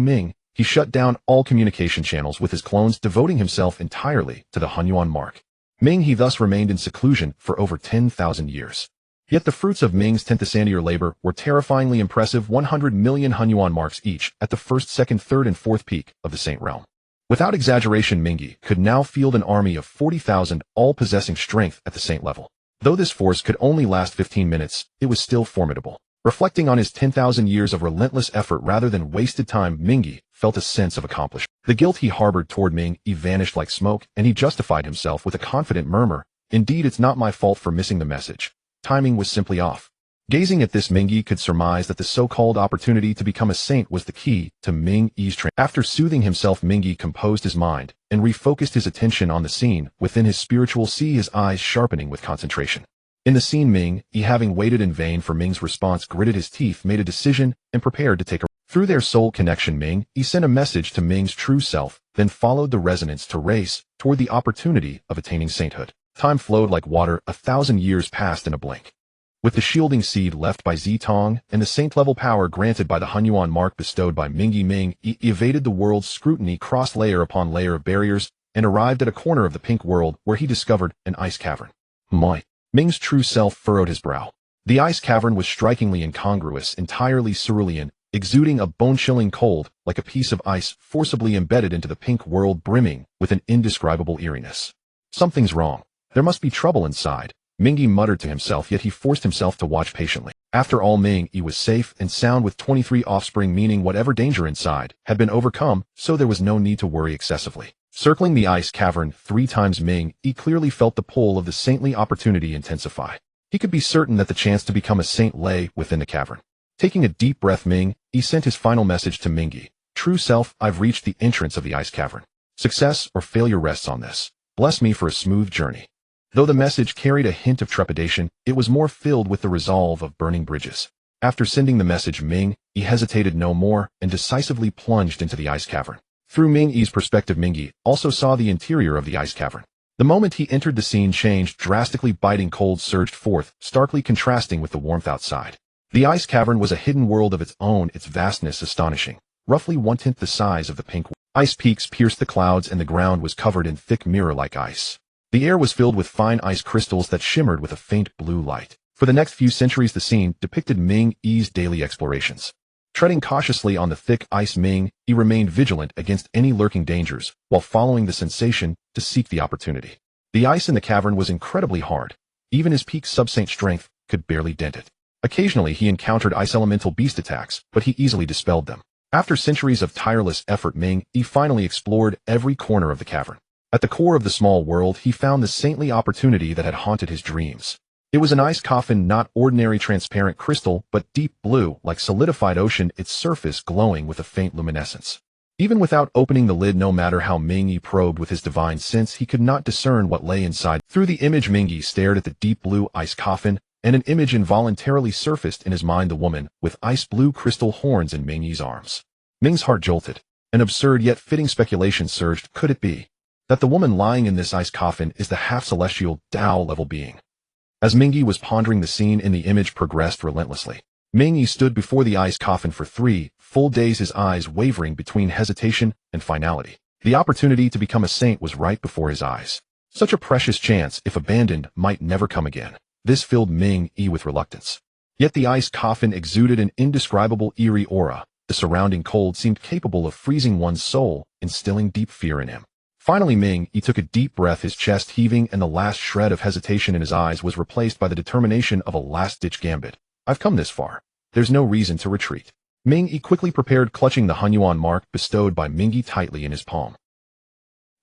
he shut down all communication channels with his clones, devoting himself entirely to the Hunyuan mark. Minghe thus remained in seclusion for over 10,000 years. Yet the fruits of Minghe's 10th labor were terrifyingly impressive: 100 million Hunyuan marks each at the first, second, third, and fourth peak of the saint realm. Without exaggeration, Minghe could now field an army of 40,000, all possessing strength at the saint level. Though this force could only last 15 minutes, it was still formidable. Reflecting on his 10,000 years of relentless effort rather than wasted time, Minghe felt a sense of accomplishment. The guilt he harbored toward Minghe vanished like smoke, and he justified himself with a confident murmur: "Indeed, it's not my fault for missing the message. Timing was simply off." Gazing at this, Minghe could surmise that the so-called opportunity to become a saint was the key to Minghe's transformation. After soothing himself, Minghe composed his mind and refocused his attention on the scene within his spiritual sea, his eyes sharpening with concentration. In the scene, Minghe, having waited in vain for Minghe's response, gritted his teeth, made a decision, and prepared to take a through their soul connection. Minghe sent a message to Minghe's true self, then followed the resonance to race toward the opportunity of attaining sainthood. Time flowed like water. 1,000 years passed in a blink. With the shielding seed left by Zitong and the saint-level power granted by the Hunyuan mark bestowed by Minghe, he evaded the world's scrutiny, crossed layer upon layer of barriers, and arrived at a corner of the pink world where he discovered an ice cavern. Minghe's true self furrowed his brow. The ice cavern was strikingly incongruous, entirely cerulean, exuding a bone-chilling cold, like a piece of ice forcibly embedded into the pink world, brimming with an indescribable eeriness. Something's wrong. There must be trouble inside, Minghe muttered to himself, yet he forced himself to watch patiently. After all, Minghe was safe and sound with 23 offspring, meaning whatever danger inside had been overcome, so there was no need to worry excessively. Circling the ice cavern 3 times, Minghe clearly felt the pull of the saintly opportunity intensify. He could be certain that the chance to become a saint lay within the cavern. Taking a deep breath, Minghe sent his final message to Minghe: "True self, I've reached the entrance of the ice cavern. Success or failure rests on this. Bless me for a smooth journey." Though the message carried a hint of trepidation, it was more filled with the resolve of burning bridges. After sending the message, Minghe hesitated no more and decisively plunged into the ice cavern. Through Minghe's perspective, Minghe also saw the interior of the ice cavern. The moment he entered, the scene changed drastically. Biting cold surged forth, starkly contrasting with the warmth outside. The ice cavern was a hidden world of its own, its vastness astonishing. Roughly 1/10 the size of the pink world. Ice peaks pierced the clouds, and the ground was covered in thick mirror-like ice. The air was filled with fine ice crystals that shimmered with a faint blue light. For the next few centuries, the scene depicted Minghe's daily explorations. Treading cautiously on the thick ice, Minghe remained vigilant against any lurking dangers, while following the sensation to seek the opportunity. The ice in the cavern was incredibly hard. Even his peak sub-saint strength could barely dent it. Occasionally he encountered ice elemental beast attacks, but he easily dispelled them. After centuries of tireless effort, Minghe finally explored every corner of the cavern. At the core of the small world, he found the saintly opportunity that had haunted his dreams. It was an ice coffin, not ordinary transparent crystal, but deep blue, like solidified ocean, its surface glowing with a faint luminescence. Even without opening the lid, no matter how Minghe probed with his divine sense, he could not discern what lay inside. Through the image, Minghe stared at the deep blue ice coffin, and an image involuntarily surfaced in his mind: the woman with ice blue crystal horns in Minghe's arms. Minghe's heart jolted. An absurd yet fitting speculation surged. Could it be that the woman lying in this ice coffin is the half-celestial Dao-level being? As Minghe was pondering, the scene in the image progressed relentlessly. Minghe stood before the ice coffin for 3 full days, his eyes wavering between hesitation and finality. The opportunity to become a saint was right before his eyes. Such a precious chance, if abandoned, might never come again. This filled Minghe with reluctance. Yet the ice coffin exuded an indescribable eerie aura. The surrounding cold seemed capable of freezing one's soul, instilling deep fear in him. Finally, Minghe took a deep breath, his chest heaving, and the last shred of hesitation in his eyes was replaced by the determination of a last-ditch gambit. I've come this far. There's no reason to retreat. Minghe quickly prepared, clutching the Hunyuan mark bestowed by Minghe tightly in his palm.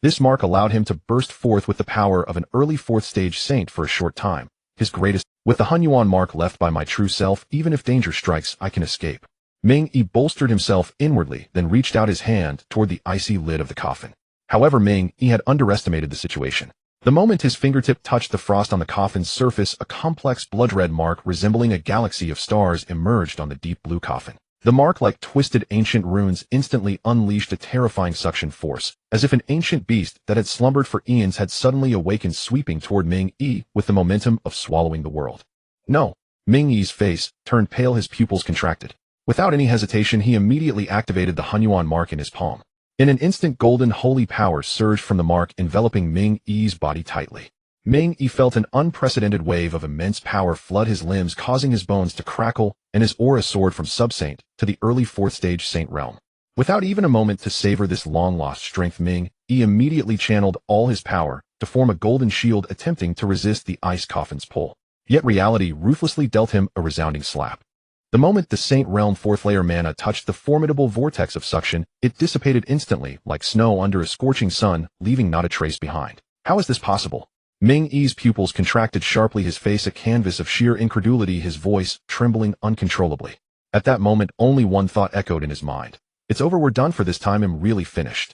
This mark allowed him to burst forth with the power of an early 4th-stage saint for a short time. his greatest. With the Hunyuan mark left by my true self, even if danger strikes, I can escape. Minghe bolstered himself inwardly, then reached out his hand toward the icy lid of the coffin. However, Minghe had underestimated the situation. The moment his fingertip touched the frost on the coffin's surface, a complex blood-red mark resembling a galaxy of stars emerged on the deep blue coffin. The mark, like twisted ancient runes, instantly unleashed a terrifying suction force, as if an ancient beast that had slumbered for eons had suddenly awakened, sweeping toward Minghe with the momentum of swallowing the world. No. Minghe's face turned pale, his pupils contracted. Without any hesitation, he immediately activated the Hunyuan mark in his palm. In an instant, golden holy power surged from the mark, enveloping Minghe's body tightly. Minghe felt an unprecedented wave of immense power flood his limbs, causing his bones to crackle, and his aura soared from sub-saint to the early fourth-stage saint realm. Without even a moment to savor this long-lost strength, Minghe immediately channeled all his power to form a golden shield, attempting to resist the ice coffin's pull. Yet reality ruthlessly dealt him a resounding slap. The moment the Saint Realm fourth-layer mana touched the formidable vortex of suction, it dissipated instantly, like snow under a scorching sun, leaving not a trace behind. How is this possible? Minghe's pupils contracted sharply, his face a canvas of sheer incredulity, his voice trembling uncontrollably. At that moment, only one thought echoed in his mind. It's over, we're done for this time, I'm really finished.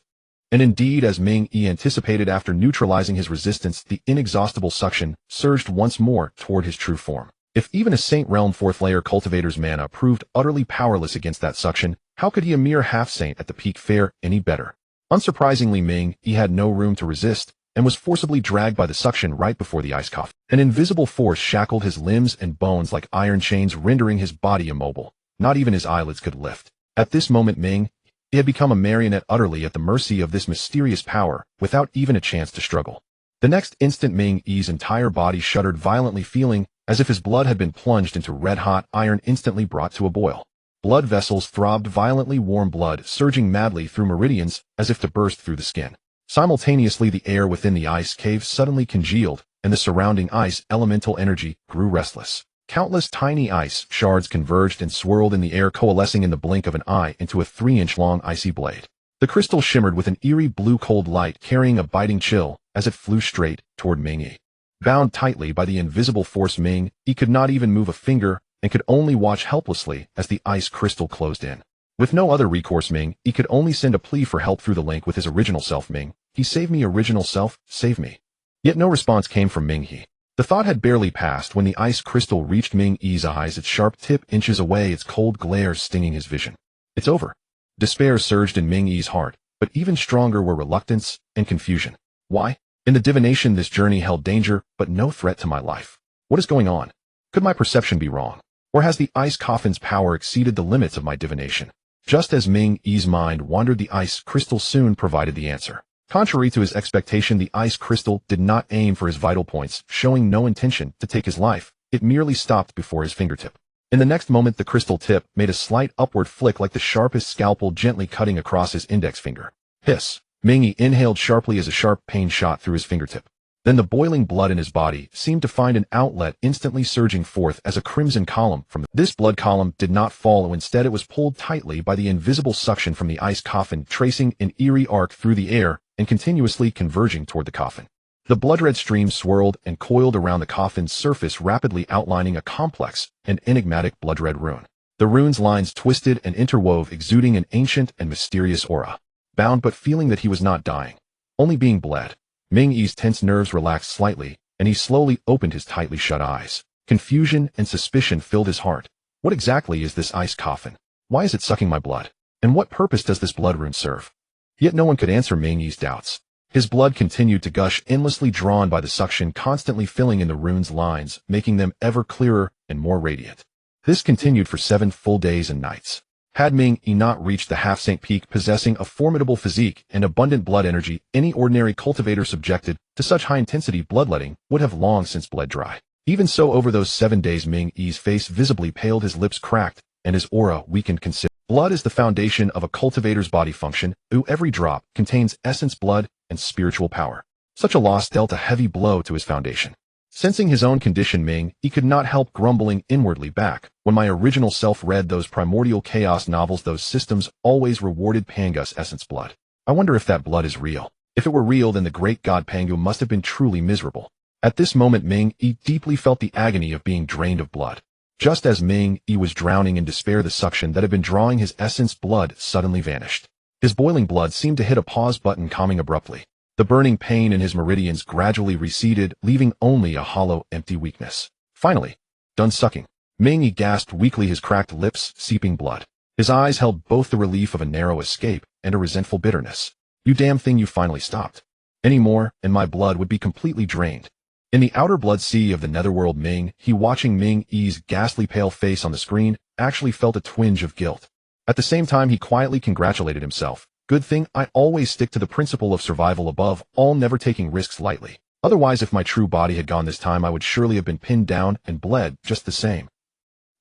And indeed, as Minghe anticipated, after neutralizing his resistance, the inexhaustible suction surged once more toward his true form. If even a Saint Realm fourth-layer cultivator's mana proved utterly powerless against that suction, how could he, a mere half-saint at the peak, fare any better? Unsurprisingly, Minghe had no room to resist, and was forcibly dragged by the suction right before the ice coffin. An invisible force shackled his limbs and bones like iron chains, rendering his body immobile. Not even his eyelids could lift. At this moment, Minghe had become a marionette, utterly at the mercy of this mysterious power, without even a chance to struggle. The next instant, Minghe's entire body shuddered violently, feeling as if his blood had been plunged into red-hot iron, instantly brought to a boil. Blood vessels throbbed violently, warm blood surging madly through meridians as if to burst through the skin. Simultaneously, the air within the ice cave suddenly congealed, and the surrounding ice elemental energy grew restless. Countless tiny ice shards converged and swirled in the air, coalescing in the blink of an eye into a 3-inch-long icy blade. The crystal shimmered with an eerie blue-cold light, carrying a biting chill as it flew straight toward Minghe. Bound tightly by the invisible force, Minghe could not even move a finger and could only watch helplessly as the ice crystal closed in. With no other recourse, Minghe could only send a plea for help through the link with his original self. Minghe, save me, original self, save me. Yet no response came from Minghe. The thought had barely passed when the ice crystal reached Minghe's eyes, its sharp tip inches away, its cold glare stinging his vision. It's over. Despair surged in Minghe's heart, but even stronger were reluctance and confusion. Why? In the divination, this journey held danger, but no threat to my life. What is going on? Could my perception be wrong? Or has the ice coffin's power exceeded the limits of my divination? Just as Minghe's mind wandered, the ice crystal soon provided the answer. Contrary to his expectation, the ice crystal did not aim for his vital points, showing no intention to take his life. It merely stopped before his fingertip. In the next moment, the crystal tip made a slight upward flick, like the sharpest scalpel gently cutting across his index finger. Hiss! Minghe inhaled sharply as a sharp pain shot through his fingertip. Then the boiling blood in his body seemed to find an outlet, instantly surging forth as a crimson column from this blood column did not follow. Instead, it was pulled tightly by the invisible suction from the ice coffin, tracing an eerie arc through the air and continuously converging toward the coffin. The blood-red stream swirled and coiled around the coffin's surface, rapidly outlining a complex and enigmatic blood-red rune. The rune's lines twisted and interwove, exuding an ancient and mysterious aura. Bound but feeling that he was not dying, only being bled, Minghe's tense nerves relaxed slightly, and he slowly opened his tightly shut eyes. Confusion and suspicion filled his heart. What exactly is this ice coffin? Why is it sucking my blood? And what purpose does this blood rune serve? Yet no one could answer Minghe's doubts. His blood continued to gush, endlessly drawn by the suction, constantly filling in the rune's lines, making them ever clearer and more radiant. This continued for 7 full days and nights. Had Minghe not reached the half-saint peak, possessing a formidable physique and abundant blood energy, any ordinary cultivator subjected to such high-intensity bloodletting would have long since bled dry. Even so, over those 7 days, Minghe's face visibly paled, his lips cracked, and his aura weakened considerably. Blood is the foundation of a cultivator's body function, every drop contains essence, blood, and spiritual power. Such a loss dealt a heavy blow to his foundation. Sensing his own condition, Minghe could not help grumbling inwardly. Back when my original self read those primordial chaos novels, those systems always rewarded Pangu's essence blood. I wonder if that blood is real. If it were real, then the great god Pangu must have been truly miserable. At this moment Minghe deeply felt the agony of being drained of blood. Just as Minghe was drowning in despair, the suction that had been drawing his essence blood suddenly vanished. His boiling blood seemed to hit a pause button, calming abruptly. The burning pain in his meridians gradually receded, leaving only a hollow, empty weakness. Finally, done sucking. Minghe gasped weakly, his cracked lips seeping blood. His eyes held both the relief of a narrow escape and a resentful bitterness. You damn thing, you finally stopped. Any more, and my blood would be completely drained. In the outer blood sea of the netherworld, Minghe, watching Minghe's ghastly pale face on the screen, actually felt a twinge of guilt. At the same time, he quietly congratulated himself. Good thing I always stick to the principle of survival above all, never taking risks lightly. Otherwise, if my true body had gone this time, I would surely have been pinned down and bled just the same.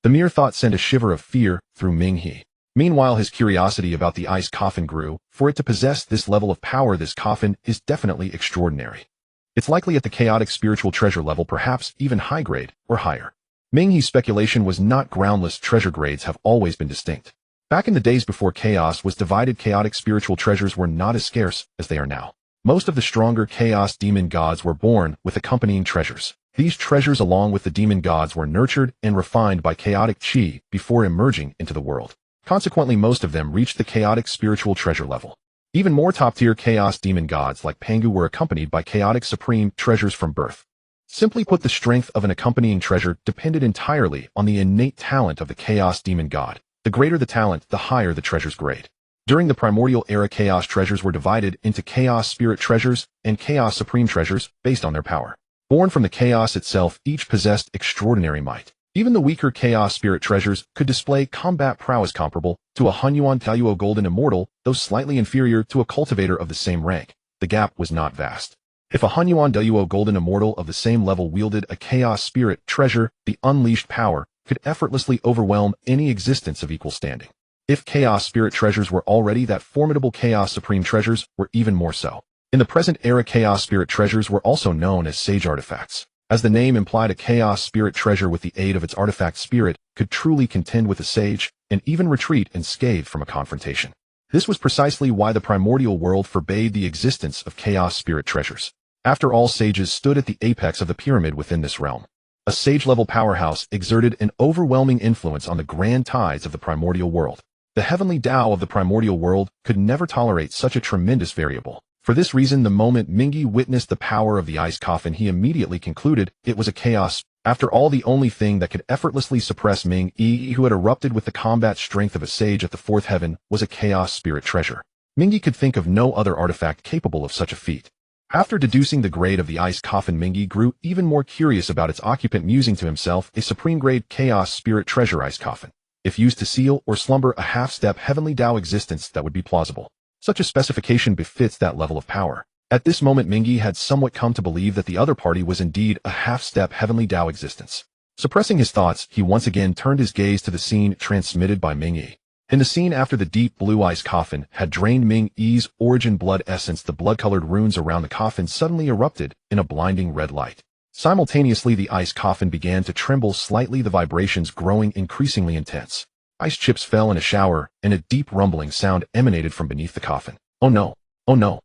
The mere thought sent a shiver of fear through Minghe. Meanwhile, his curiosity about the ice coffin grew. For it to possess this level of power, this coffin is definitely extraordinary. It's likely at the chaotic spiritual treasure level, perhaps even high grade or higher. Minghe's speculation was not groundless. Treasure grades have always been distinct. Back in the days before chaos was divided, chaotic spiritual treasures were not as scarce as they are now. Most of the stronger chaos demon gods were born with accompanying treasures. These treasures, along with the demon gods, were nurtured and refined by chaotic chi before emerging into the world. Consequently, most of them reached the chaotic spiritual treasure level. Even more top-tier chaos demon gods like Pangu were accompanied by chaotic supreme treasures from birth. Simply put, the strength of an accompanying treasure depended entirely on the innate talent of the chaos demon god. The greater the talent, the higher the treasure's grade. During the Primordial era, chaos treasures were divided into chaos spirit treasures and chaos supreme treasures based on their power. Born from the chaos itself, each possessed extraordinary might. Even the weaker chaos spirit treasures could display combat prowess comparable to a Hunyuan Taiyuo golden immortal, though slightly inferior to a cultivator of the same rank. The gap was not vast. If a Hunyuan Taiyuo golden immortal of the same level wielded a chaos spirit treasure, the unleashed power could effortlessly overwhelm any existence of equal standing. If chaos spirit treasures were already that formidable, chaos supreme treasures were even more so. In the present era, chaos spirit treasures were also known as sage artifacts. As the name implied, a chaos spirit treasure with the aid of its artifact spirit could truly contend with a sage and even retreat unscathed from a confrontation. This was precisely why the primordial world forbade the existence of chaos spirit treasures. After all, sages stood at the apex of the pyramid within this realm. A sage-level powerhouse exerted an overwhelming influence on the grand tides of the primordial world. The Heavenly Dao of the primordial world could never tolerate such a tremendous variable. For this reason, the moment Minghe witnessed the power of the ice coffin, he immediately concluded it was a chaos. After all, the only thing that could effortlessly suppress Minghe, who had erupted with the combat strength of a sage at the fourth heaven, was a chaos spirit treasure. Minghe could think of no other artifact capable of such a feat. After deducing the grade of the ice coffin, Minghe grew even more curious about its occupant, musing to himself, a supreme grade chaos spirit treasure ice coffin. If used to seal or slumber a half-step Heavenly Dao existence, that would be plausible. Such a specification befits that level of power. At this moment, Minghe had somewhat come to believe that the other party was indeed a half-step Heavenly Dao existence. Suppressing his thoughts, he once again turned his gaze to the scene transmitted by Minghe. In the scene after the deep blue ice coffin had drained Minghe's origin blood essence, the blood-colored runes around the coffin suddenly erupted in a blinding red light. Simultaneously, the ice coffin began to tremble slightly, the vibrations growing increasingly intense. Ice chips fell in a shower, and a deep rumbling sound emanated from beneath the coffin. Oh no! Oh no!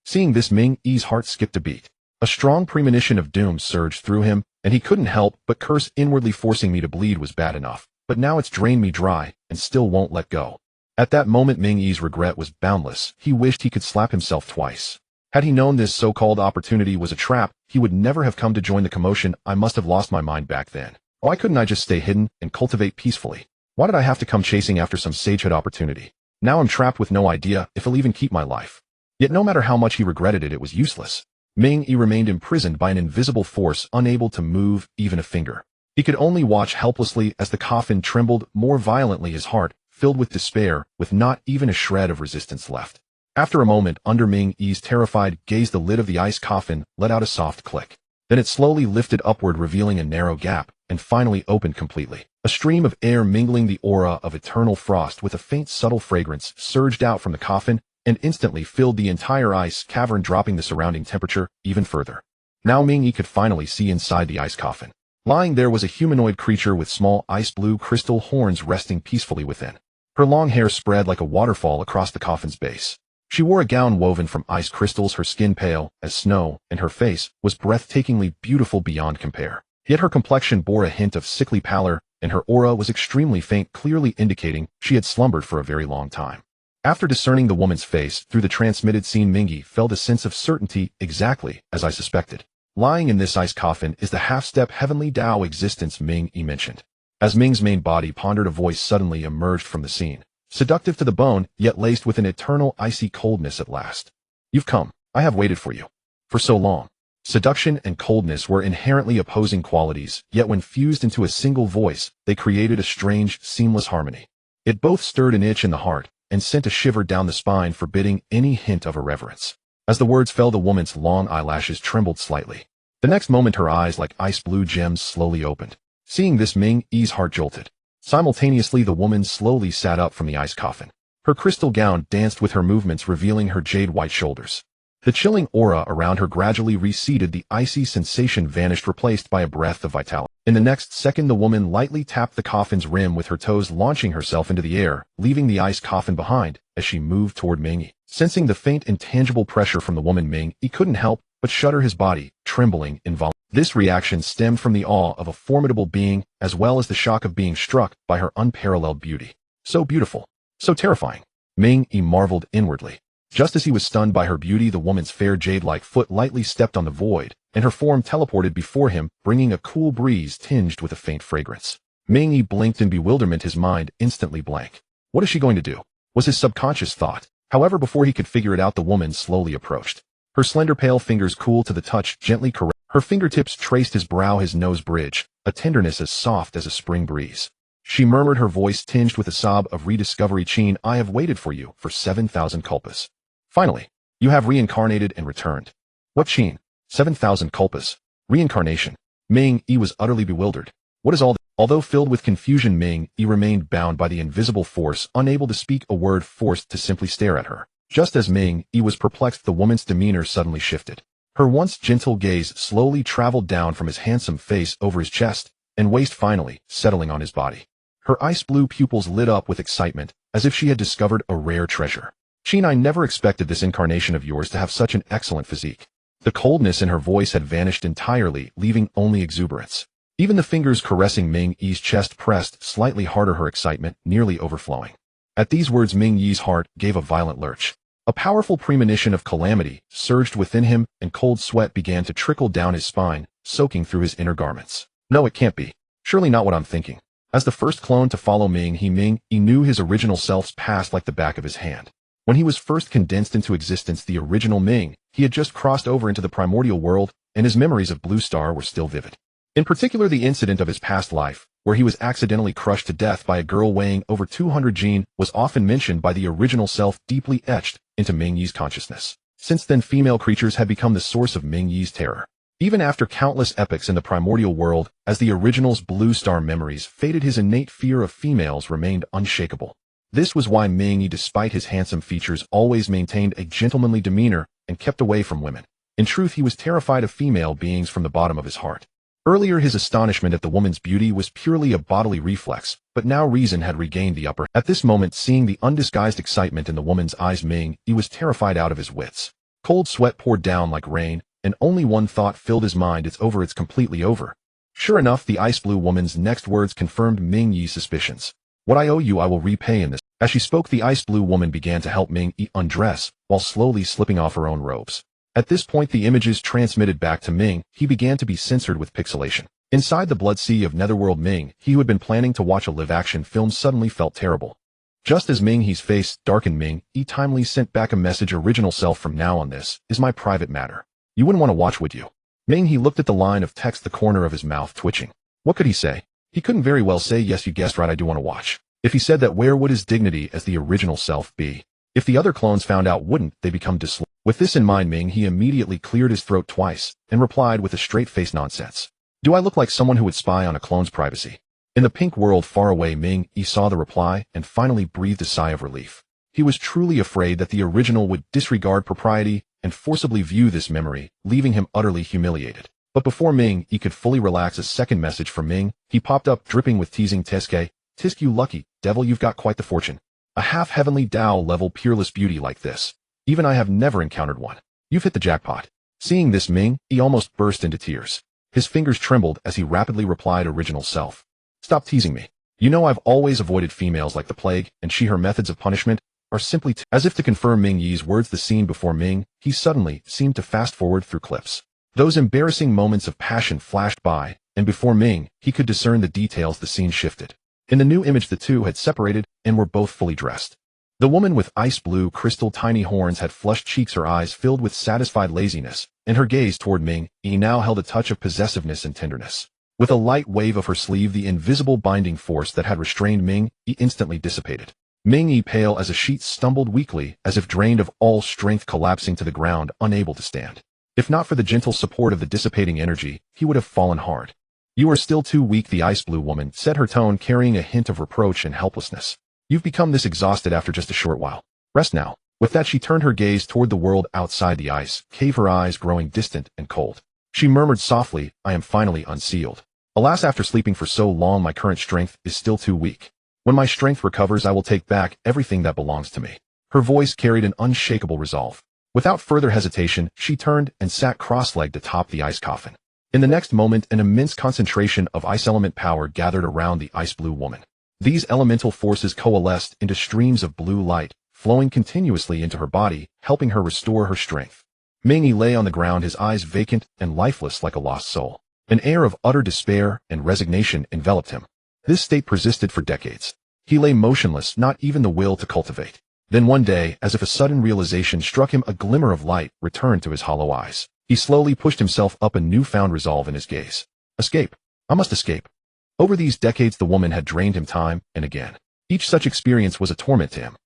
Seeing this, Minghe's heart skipped a beat. A strong premonition of doom surged through him, and he couldn't help but curse inwardly. Forcing me to bleed was bad enough, but now it's drained me dry, and still won't let go. At that moment, Minghe's regret was boundless. He wished he could slap himself twice. Had he known this so-called opportunity was a trap, he would never have come to join the commotion. I must have lost my mind back then. Why couldn't I just stay hidden and cultivate peacefully? Why did I have to come chasing after some sagehood opportunity? Now I'm trapped with no idea if I'll even keep my life. Yet no matter how much he regretted it, it was useless. Minghe remained imprisoned by an invisible force, unable to move even a finger. He could only watch helplessly as the coffin trembled more violently, his heart filled with despair, with not even a shred of resistance left. After a moment, under Minghe's terrified gaze, the lid of the ice coffin let out a soft click. Then it slowly lifted upward, revealing a narrow gap, and finally opened completely. A stream of air mingling the aura of eternal frost with a faint subtle fragrance surged out from the coffin and instantly filled the entire ice cavern, dropping the surrounding temperature even further. Now Minghe could finally see inside the ice coffin. Lying there was a humanoid creature with small ice blue crystal horns resting peacefully within. Her long hair spread like a waterfall across the coffin's base. She wore a gown woven from ice crystals, her skin pale as snow, and her face was breathtakingly beautiful beyond compare. Yet her complexion bore a hint of sickly pallor, and her aura was extremely faint, clearly indicating she had slumbered for a very long time. After discerning the woman's face through the transmitted scene, Minghe felt a sense of certainty, exactly as I suspected. Lying in this ice coffin is the half-step Heavenly Dao existence Minghe mentioned. As Ming's main body pondered, a voice suddenly emerged from the scene. Seductive to the bone, yet laced with an eternal icy coldness at last. You've come. I have waited for you. For so long. Seduction and coldness were inherently opposing qualities, yet when fused into a single voice, they created a strange, seamless harmony. It both stirred an itch in the heart and sent a shiver down the spine, forbidding any hint of irreverence. As the words fell, the woman's long eyelashes trembled slightly. The next moment, her eyes like ice blue gems slowly opened. Seeing this, Minghe's heart jolted. Simultaneously, the woman slowly sat up from the ice coffin. Her crystal gown danced with her movements, revealing her jade-white shoulders. The chilling aura around her gradually receded, the icy sensation vanished, replaced by a breath of vitality. In the next second, the woman lightly tapped the coffin's rim with her toes, launching herself into the air, leaving the ice coffin behind as she moved toward Minghe. Sensing the faint, intangible pressure from the woman, Minghe couldn't help but shudder, his body trembling involuntarily. This reaction stemmed from the awe of a formidable being, as well as the shock of being struck by her unparalleled beauty. So beautiful. So terrifying. Minghe marveled inwardly. Just as he was stunned by her beauty, the woman's fair jade-like foot lightly stepped on the void, and her form teleported before him, bringing a cool breeze tinged with a faint fragrance. Minghe blinked in bewilderment, his mind instantly blank. What is she going to do? Was his subconscious thought. However, before he could figure it out, the woman slowly approached. Her slender pale fingers, cool to the touch, gently caressed. Her fingertips traced his brow, his nose bridge, a tenderness as soft as a spring breeze. She murmured, her voice tinged with a sob of rediscovery, "Chin, I have waited for you for 7,000 kalpas. Finally, you have reincarnated and returned." What, Chin? 7,000 kalpas? Reincarnation? Minghe was utterly bewildered. What is all this? Although filled with confusion, Minghe remained bound by the invisible force, unable to speak a word, forced to simply stare at her. Just as Minghe was perplexed, the woman's demeanor suddenly shifted. Her once gentle gaze slowly traveled down from his handsome face over his chest and waist, finally settling on his body. Her ice blue pupils lit up with excitement, as if she had discovered a rare treasure. "Chin, I never expected this incarnation of yours to have such an excellent physique." The coldness in her voice had vanished entirely, leaving only exuberance. Even the fingers caressing Minghe's chest pressed slightly harder, her excitement nearly overflowing. At these words, Minghe's heart gave a violent lurch. A powerful premonition of calamity surged within him, and cold sweat began to trickle down his spine, soaking through his inner garments. No, it can't be. Surely not what I'm thinking. As the first clone to follow Minghe knew his original self's past like the back of his hand. When he was first condensed into existence, the original Minghe, he had just crossed over into the primordial world, and his memories of Blue Star were still vivid. In particular, the incident of his past life, where he was accidentally crushed to death by a girl weighing over 200 Jin, was often mentioned by the original self, deeply etched into Minghe's consciousness. Since then, female creatures had become the source of Minghe's terror. Even after countless epochs in the primordial world, as the original's Blue Star memories faded, his innate fear of females remained unshakable. This was why Minghe, despite his handsome features, always maintained a gentlemanly demeanor and kept away from women. In truth, he was terrified of female beings from the bottom of his heart. Earlier, his astonishment at the woman's beauty was purely a bodily reflex, but now reason had regained the upper. At this moment, seeing the undisguised excitement in the woman's eyes, Minghe was terrified out of his wits. Cold sweat poured down like rain, and only one thought filled his mind: it's over, it's completely over. Sure enough, the ice blue woman's next words confirmed Minghe's suspicions. "What I owe you, I will repay in this." As she spoke, the ice blue woman began to help Minghe undress, while slowly slipping off her own robes. At this point, the images transmitted back to Minghe began to be censored with pixelation. Inside the blood sea of netherworld, Minghe, who had been planning to watch a live-action film, suddenly felt terrible. Just as Minghe's face darkened, Minghe timely sent back a message: "Original self, from now on, this is my private matter. You wouldn't want to watch, would you?" Minghe looked at the line of text, the corner of his mouth twitching. What could he say? He couldn't very well say, "Yes, you guessed right, I do want to watch." If he said that, where would his dignity as the original self be? If the other clones found out, wouldn't they become disloyal? With this in mind, Minghe immediately cleared his throat twice and replied with a straight-faced nonsense. "Do I look like someone who would spy on a clone's privacy?" In the pink world far away, Minghe saw the reply and finally breathed a sigh of relief. He was truly afraid that the original would disregard propriety and forcibly view this memory, leaving him utterly humiliated. But before Minghe could fully relax, a second message from Minghe popped up, dripping with teasing. "Tisk, you lucky devil, you've got quite the fortune. A half Heavenly Dao level peerless beauty like this. Even I have never encountered one. You've hit the jackpot. Seeing this, Minghe almost burst into tears. His fingers trembled as he rapidly replied, original self. Stop teasing me. You know I've always avoided females like the plague, and her methods of punishment are simply as if to confirm Minghe's words. The scene before Minghe suddenly seemed to fast forward through clips. Those embarrassing moments of passion flashed by, and before Minghe could discern the details, the scene shifted. In the new image, the two had separated and were both fully dressed. The woman with ice blue crystal tiny horns had flushed cheeks, her eyes filled with satisfied laziness, and her gaze toward Minghe now held a touch of possessiveness and tenderness. With a light wave of her sleeve, the invisible binding force that had restrained Minghe instantly dissipated. Minghe, pale as a sheet, stumbled weakly, as if drained of all strength, collapsing to the ground, unable to stand. If not for the gentle support of the dissipating energy, he would have fallen hard. You are still too weak, the ice blue woman said, her tone carrying a hint of reproach and helplessness. You've become this exhausted after just a short while. Rest now. With that, she turned her gaze toward the world outside the ice cave, her eyes growing distant and cold. She murmured softly, I am finally unsealed. Alas, after sleeping for so long, my current strength is still too weak. When my strength recovers, I will take back everything that belongs to me. Her voice carried an unshakable resolve. Without further hesitation, she turned and sat cross-legged atop the ice coffin. In the next moment, an immense concentration of ice element power gathered around the ice blue woman. These elemental forces coalesced into streams of blue light, flowing continuously into her body, helping her restore her strength. Minghe lay on the ground, his eyes vacant and lifeless like a lost soul. An air of utter despair and resignation enveloped him. This state persisted for decades. He lay motionless, not even the will to cultivate. Then one day, as if a sudden realization struck him, a glimmer of light returned to his hollow eyes. He slowly pushed himself up, a newfound resolve in his gaze. Escape. I must escape. Over these decades, the woman had drained him time and again. Each such experience was a torment to him.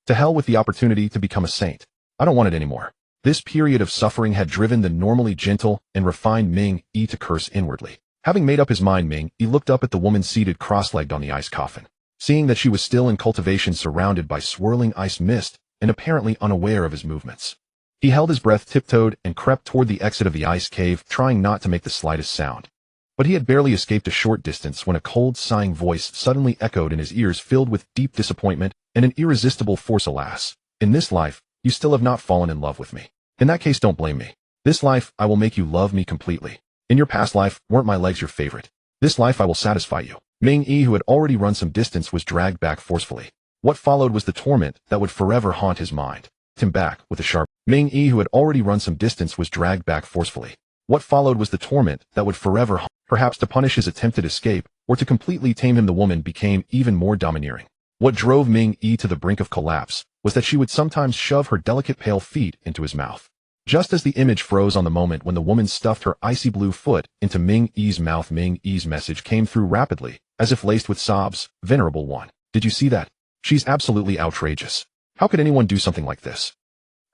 To hell with the opportunity to become a saint. I don't want it anymore. This period of suffering had driven the normally gentle and refined Minghe to curse inwardly. Having made up his mind, Minghe looked up at the woman seated cross-legged on the ice coffin. Seeing that she was still in cultivation, surrounded by swirling ice mist, and apparently unaware of his movements. He held his breath, tiptoed, and crept toward the exit of the ice cave, trying not to make the slightest sound. But he had barely escaped a short distance when a cold, sighing voice suddenly echoed in his ears, filled with deep disappointment and an irresistible force. Alas, in this life, you still have not fallen in love with me. In that case, don't blame me. This life, I will make you love me completely. In your past life, weren't my legs your favorite? This life, I will satisfy you. Minghe, who had already run some distance, was dragged back forcefully. What followed was the torment that would forever haunt his mind. Him back with a sharp. Minghe, who had already run some distance, was dragged back forcefully. What followed was the torment that would forever haunt. Perhaps to punish his attempted escape, or to completely tame him, the woman became even more domineering. What drove Minghe to the brink of collapse was that she would sometimes shove her delicate pale feet into his mouth. Just as the image froze on the moment when the woman stuffed her icy blue foot into Minghe's mouth, Minghe's message came through rapidly, as if laced with sobs. Venerable one, did you see that? She's absolutely outrageous. How could anyone do something like this?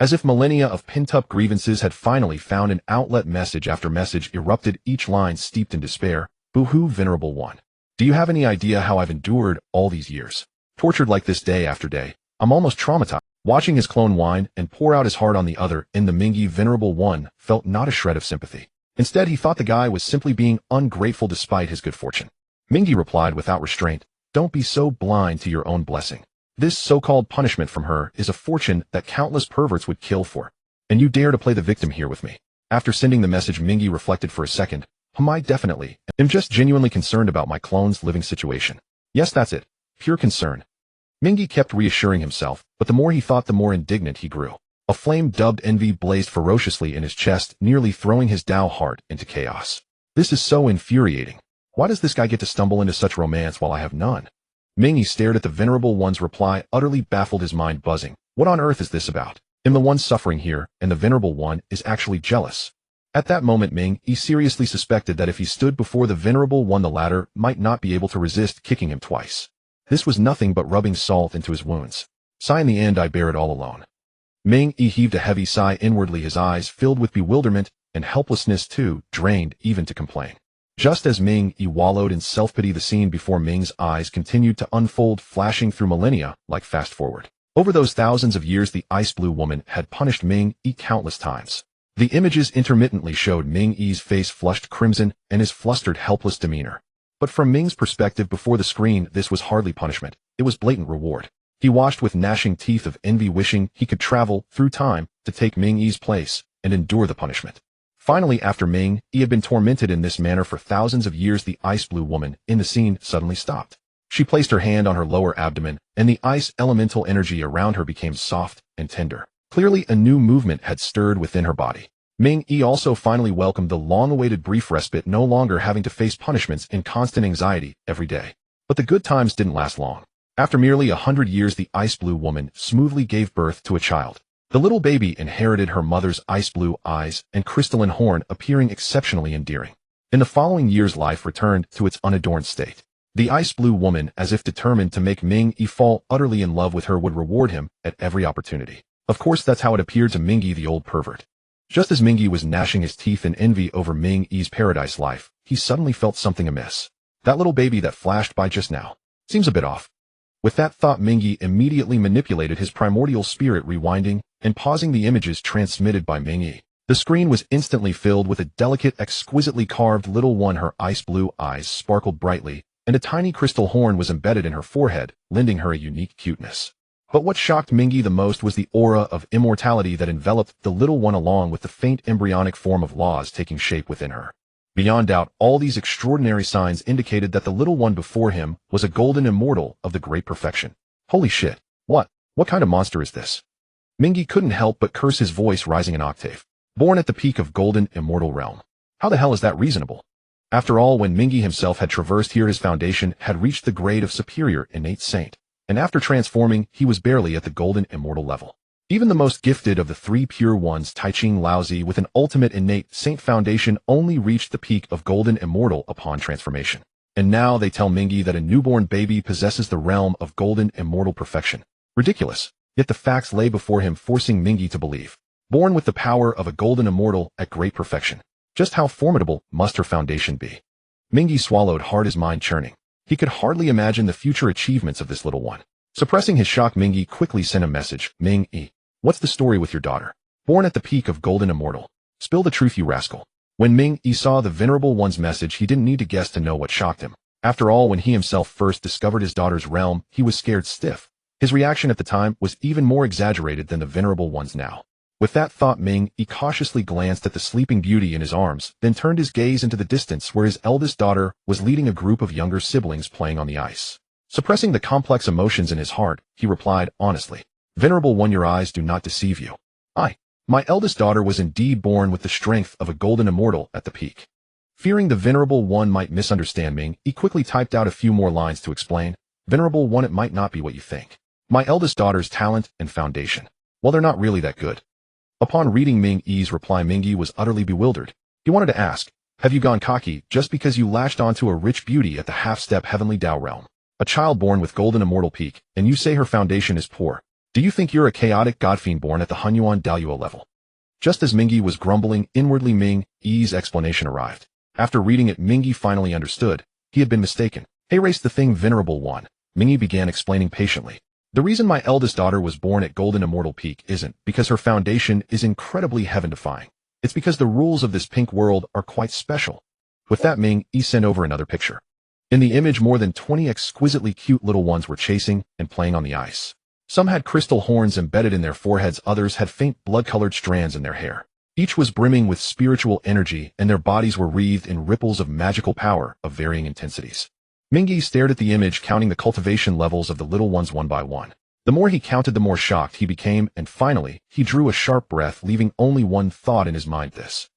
As if millennia of pent-up grievances had finally found an outlet, message after message erupted, each line steeped in despair. Boo-hoo, venerable one. Do you have any idea how I've endured all these years? Tortured like this day after day. I'm almost traumatized. Watching his clone whine and pour out his heart on the other end, the Minghe venerable one felt not a shred of sympathy. Instead, he thought the guy was simply being ungrateful despite his good fortune. Minghe replied without restraint, don't be so blind to your own blessing. This so-called punishment from her is a fortune that countless perverts would kill for. And you dare to play the victim here with me. After sending the message, Minghe reflected for a second. I definitely am just genuinely concerned about my clone's living situation. Yes, that's it. Pure concern. Minghe kept reassuring himself, but the more he thought, the more indignant he grew. A flame dubbed envy blazed ferociously in his chest, nearly throwing his Dao heart into chaos. This is so infuriating. Why does this guy get to stumble into such romance while I have none? Minghe stared at the venerable one's reply, utterly baffled, his mind buzzing. What on earth is this about? I'm the one suffering here, and the venerable one is actually jealous. At that moment, Minghe seriously suspected that if he stood before the venerable one, the latter might not be able to resist kicking him twice. This was nothing but rubbing salt into his wounds. Sigh, in the end I bear it all alone. Minghe heaved a heavy sigh inwardly, his eyes filled with bewilderment and helplessness, too drained even to complain. Just as Minghe wallowed in self-pity, the scene before Minghe's eyes continued to unfold, flashing through millennia like fast forward. Over those thousands of years, the ice blue woman had punished Minghe countless times. The images intermittently showed Minghe's face flushed crimson and his flustered, helpless demeanor. But from Minghe's perspective before the screen, this was hardly punishment. It was blatant reward. He watched with gnashing teeth of envy, wishing he could travel through time to take Minghe's place and endure the punishment. Finally, after Minghe had been tormented in this manner for thousands of years, the ice blue woman in the scene suddenly stopped. She placed her hand on her lower abdomen, and the ice elemental energy around her became soft and tender. Clearly, a new movement had stirred within her body. Minghe also finally welcomed the long-awaited brief respite, no longer having to face punishments and constant anxiety every day. But the good times didn't last long. After merely 100 years, the ice blue woman smoothly gave birth to a child. The little baby inherited her mother's ice blue eyes and crystalline horn, appearing exceptionally endearing. In the following years, life returned to its unadorned state. The ice blue woman, as if determined to make Minghe fall utterly in love with her, would reward him at every opportunity. Of course, that's how it appeared to Minghe, the old pervert. Just as Minghe was gnashing his teeth in envy over Minghe's paradise life, he suddenly felt something amiss. That little baby that flashed by just now seems a bit off. With that thought, Minghe immediately manipulated his primordial spirit, rewinding and pausing the images transmitted by Minghe. The screen was instantly filled with a delicate, exquisitely carved little one. Her ice blue eyes sparkled brightly, and a tiny crystal horn was embedded in her forehead, lending her a unique cuteness. But what shocked Minghe the most was the aura of immortality that enveloped the little one, along with the faint embryonic form of laws taking shape within her. Beyond doubt, all these extraordinary signs indicated that the little one before him was a golden immortal of the great perfection. Holy shit. What kind of monster is this? Minghe couldn't help but curse, his voice rising an octave. Born at the peak of golden immortal realm. How the hell is that reasonable? After all, when Minghe himself had traversed here, his foundation had reached the grade of superior innate saint, and after transforming, he was barely at the golden immortal level. Even the most gifted of the three pure ones, Tai Ching Laozi, with an ultimate innate saint foundation, only reached the peak of golden immortal upon transformation. And now they tell Minghe that a newborn baby possesses the realm of golden immortal perfection. Ridiculous. Yet the facts lay before him, forcing Minghe to believe. Born with the power of a golden immortal at great perfection. Just how formidable must her foundation be? Minghe swallowed hard, his mind churning. He could hardly imagine the future achievements of this little one. Suppressing his shock, Minghe quickly sent a message. Minghe, what's the story with your daughter? Born at the peak of golden immortal. Spill the truth, you rascal. When Minghe saw the venerable one's message, he didn't need to guess to know what shocked him. After all, when he himself first discovered his daughter's realm, he was scared stiff. His reaction at the time was even more exaggerated than the venerable one's now. With that thought, Minghe cautiously glanced at the sleeping beauty in his arms, then turned his gaze into the distance where his eldest daughter was leading a group of younger siblings playing on the ice. Suppressing the complex emotions in his heart, he replied honestly, "Venerable one, your eyes do not deceive you. My eldest daughter was indeed born with the strength of a golden immortal at the peak." Fearing the venerable one might misunderstand Minghe, he quickly typed out a few more lines to explain. "Venerable one, it might not be what you think. My eldest daughter's talent and foundation, well, they're not really that good." Upon reading Minghe's reply, Minghe was utterly bewildered. He wanted to ask, have you gone cocky just because you latched onto a rich beauty at the half-step Heavenly Dao realm? A child born with golden immortal peak, and you say her foundation is poor. Do you think you're a chaotic godfiend born at the Hunyuan Daluo level? Just as Minghe was grumbling inwardly, Minghe's explanation arrived. After reading it, Minghe finally understood. He had been mistaken. Erase the thing, venerable one. Minghe began explaining patiently. The reason my eldest daughter was born at golden immortal peak isn't because her foundation is incredibly heaven-defying. It's because the rules of this pink world are quite special. With that, Minghe sent over another picture. In the image, more than 20 exquisitely cute little ones were chasing and playing on the ice. Some had crystal horns embedded in their foreheads, others had faint blood-colored strands in their hair. Each was brimming with spiritual energy, and their bodies were wreathed in ripples of magical power of varying intensities. Minghe stared at the image, counting the cultivation levels of the little ones one by one. The more he counted, the more shocked he became, and finally, he drew a sharp breath, leaving only one thought in his mind. This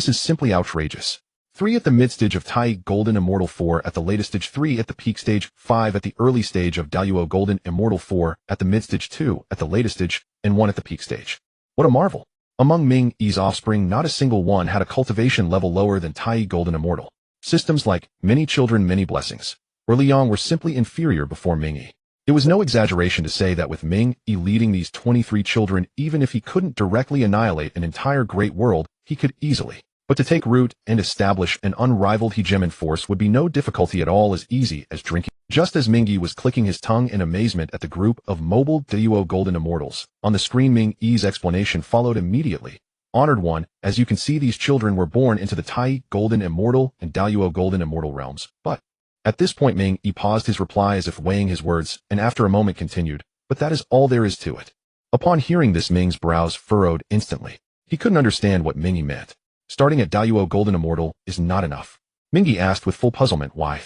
is simply outrageous. 3 at the mid-stage of Tai Golden Immortal, 4 at the latest stage, 3 at the peak stage, 5 at the early stage of Daluo Golden Immortal, 4 at the mid-stage, 2 at the latest stage, and 1 at the peak stage. What a marvel! Among Minghe's offspring, not a single one had a cultivation level lower than Tai Golden Immortal. Systems like many children, many blessings, or Liang were simply inferior before Minghe. It was no exaggeration to say that with Minghe leading these 23 children, even if he couldn't directly annihilate an entire great world, he could easily. But to take root and establish an unrivaled hegemon force would be no difficulty at all, as easy as drinking. Just as Minghe was clicking his tongue in amazement at the group of mobile Daluo Golden Immortals, on the screen Minghe's explanation followed immediately. Honored one, as you can see, these children were born into the Tai Golden Immortal and Daluo Golden Immortal realms, but at this point Minghe paused his reply as if weighing his words, and after a moment continued, but that is all there is to it. Upon hearing this, Ming's brows furrowed instantly. He couldn't understand what Minghe meant. Starting at Dao Golden Immortal is not enough. Minghe asked with full puzzlement why.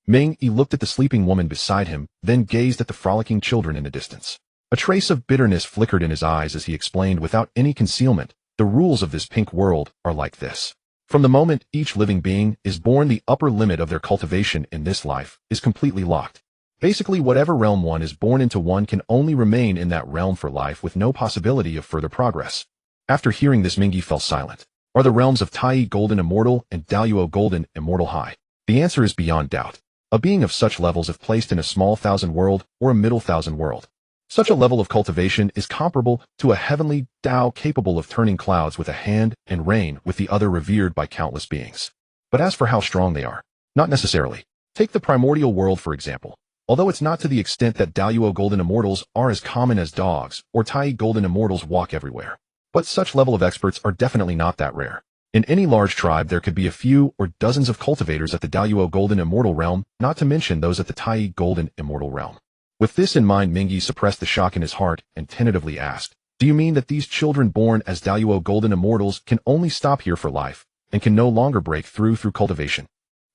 Minghe looked at the sleeping woman beside him, then gazed at the frolicking children in the distance. A trace of bitterness flickered in his eyes as he explained without any concealment, the rules of this pink world are like this. From the moment each living being is born, the upper limit of their cultivation in this life is completely locked. Basically, whatever realm one is born into, one can only remain in that realm for life with no possibility of further progress. After hearing this, Minghe fell silent. Are the realms of Tai Golden Immortal and Dao Golden Immortal high? The answer is beyond doubt. A being of such levels, if placed in a small thousand world or a middle thousand world, such a level of cultivation is comparable to a heavenly Dao capable of turning clouds with a hand and rain with the other, revered by countless beings. But as for how strong they are, not necessarily. Take the primordial world for example. Although it's not to the extent that Dao Golden Immortals are as common as dogs or Tai Golden Immortals walk everywhere. But such level of experts are definitely not that rare. In any large tribe there could be a few or dozens of cultivators at the Dao Golden Immortal realm, not to mention those at the Tai Golden Immortal realm. With this in mind, Minghe suppressed the shock in his heart and tentatively asked, do you mean that these children born as Dao Golden Immortals can only stop here for life and can no longer break through cultivation?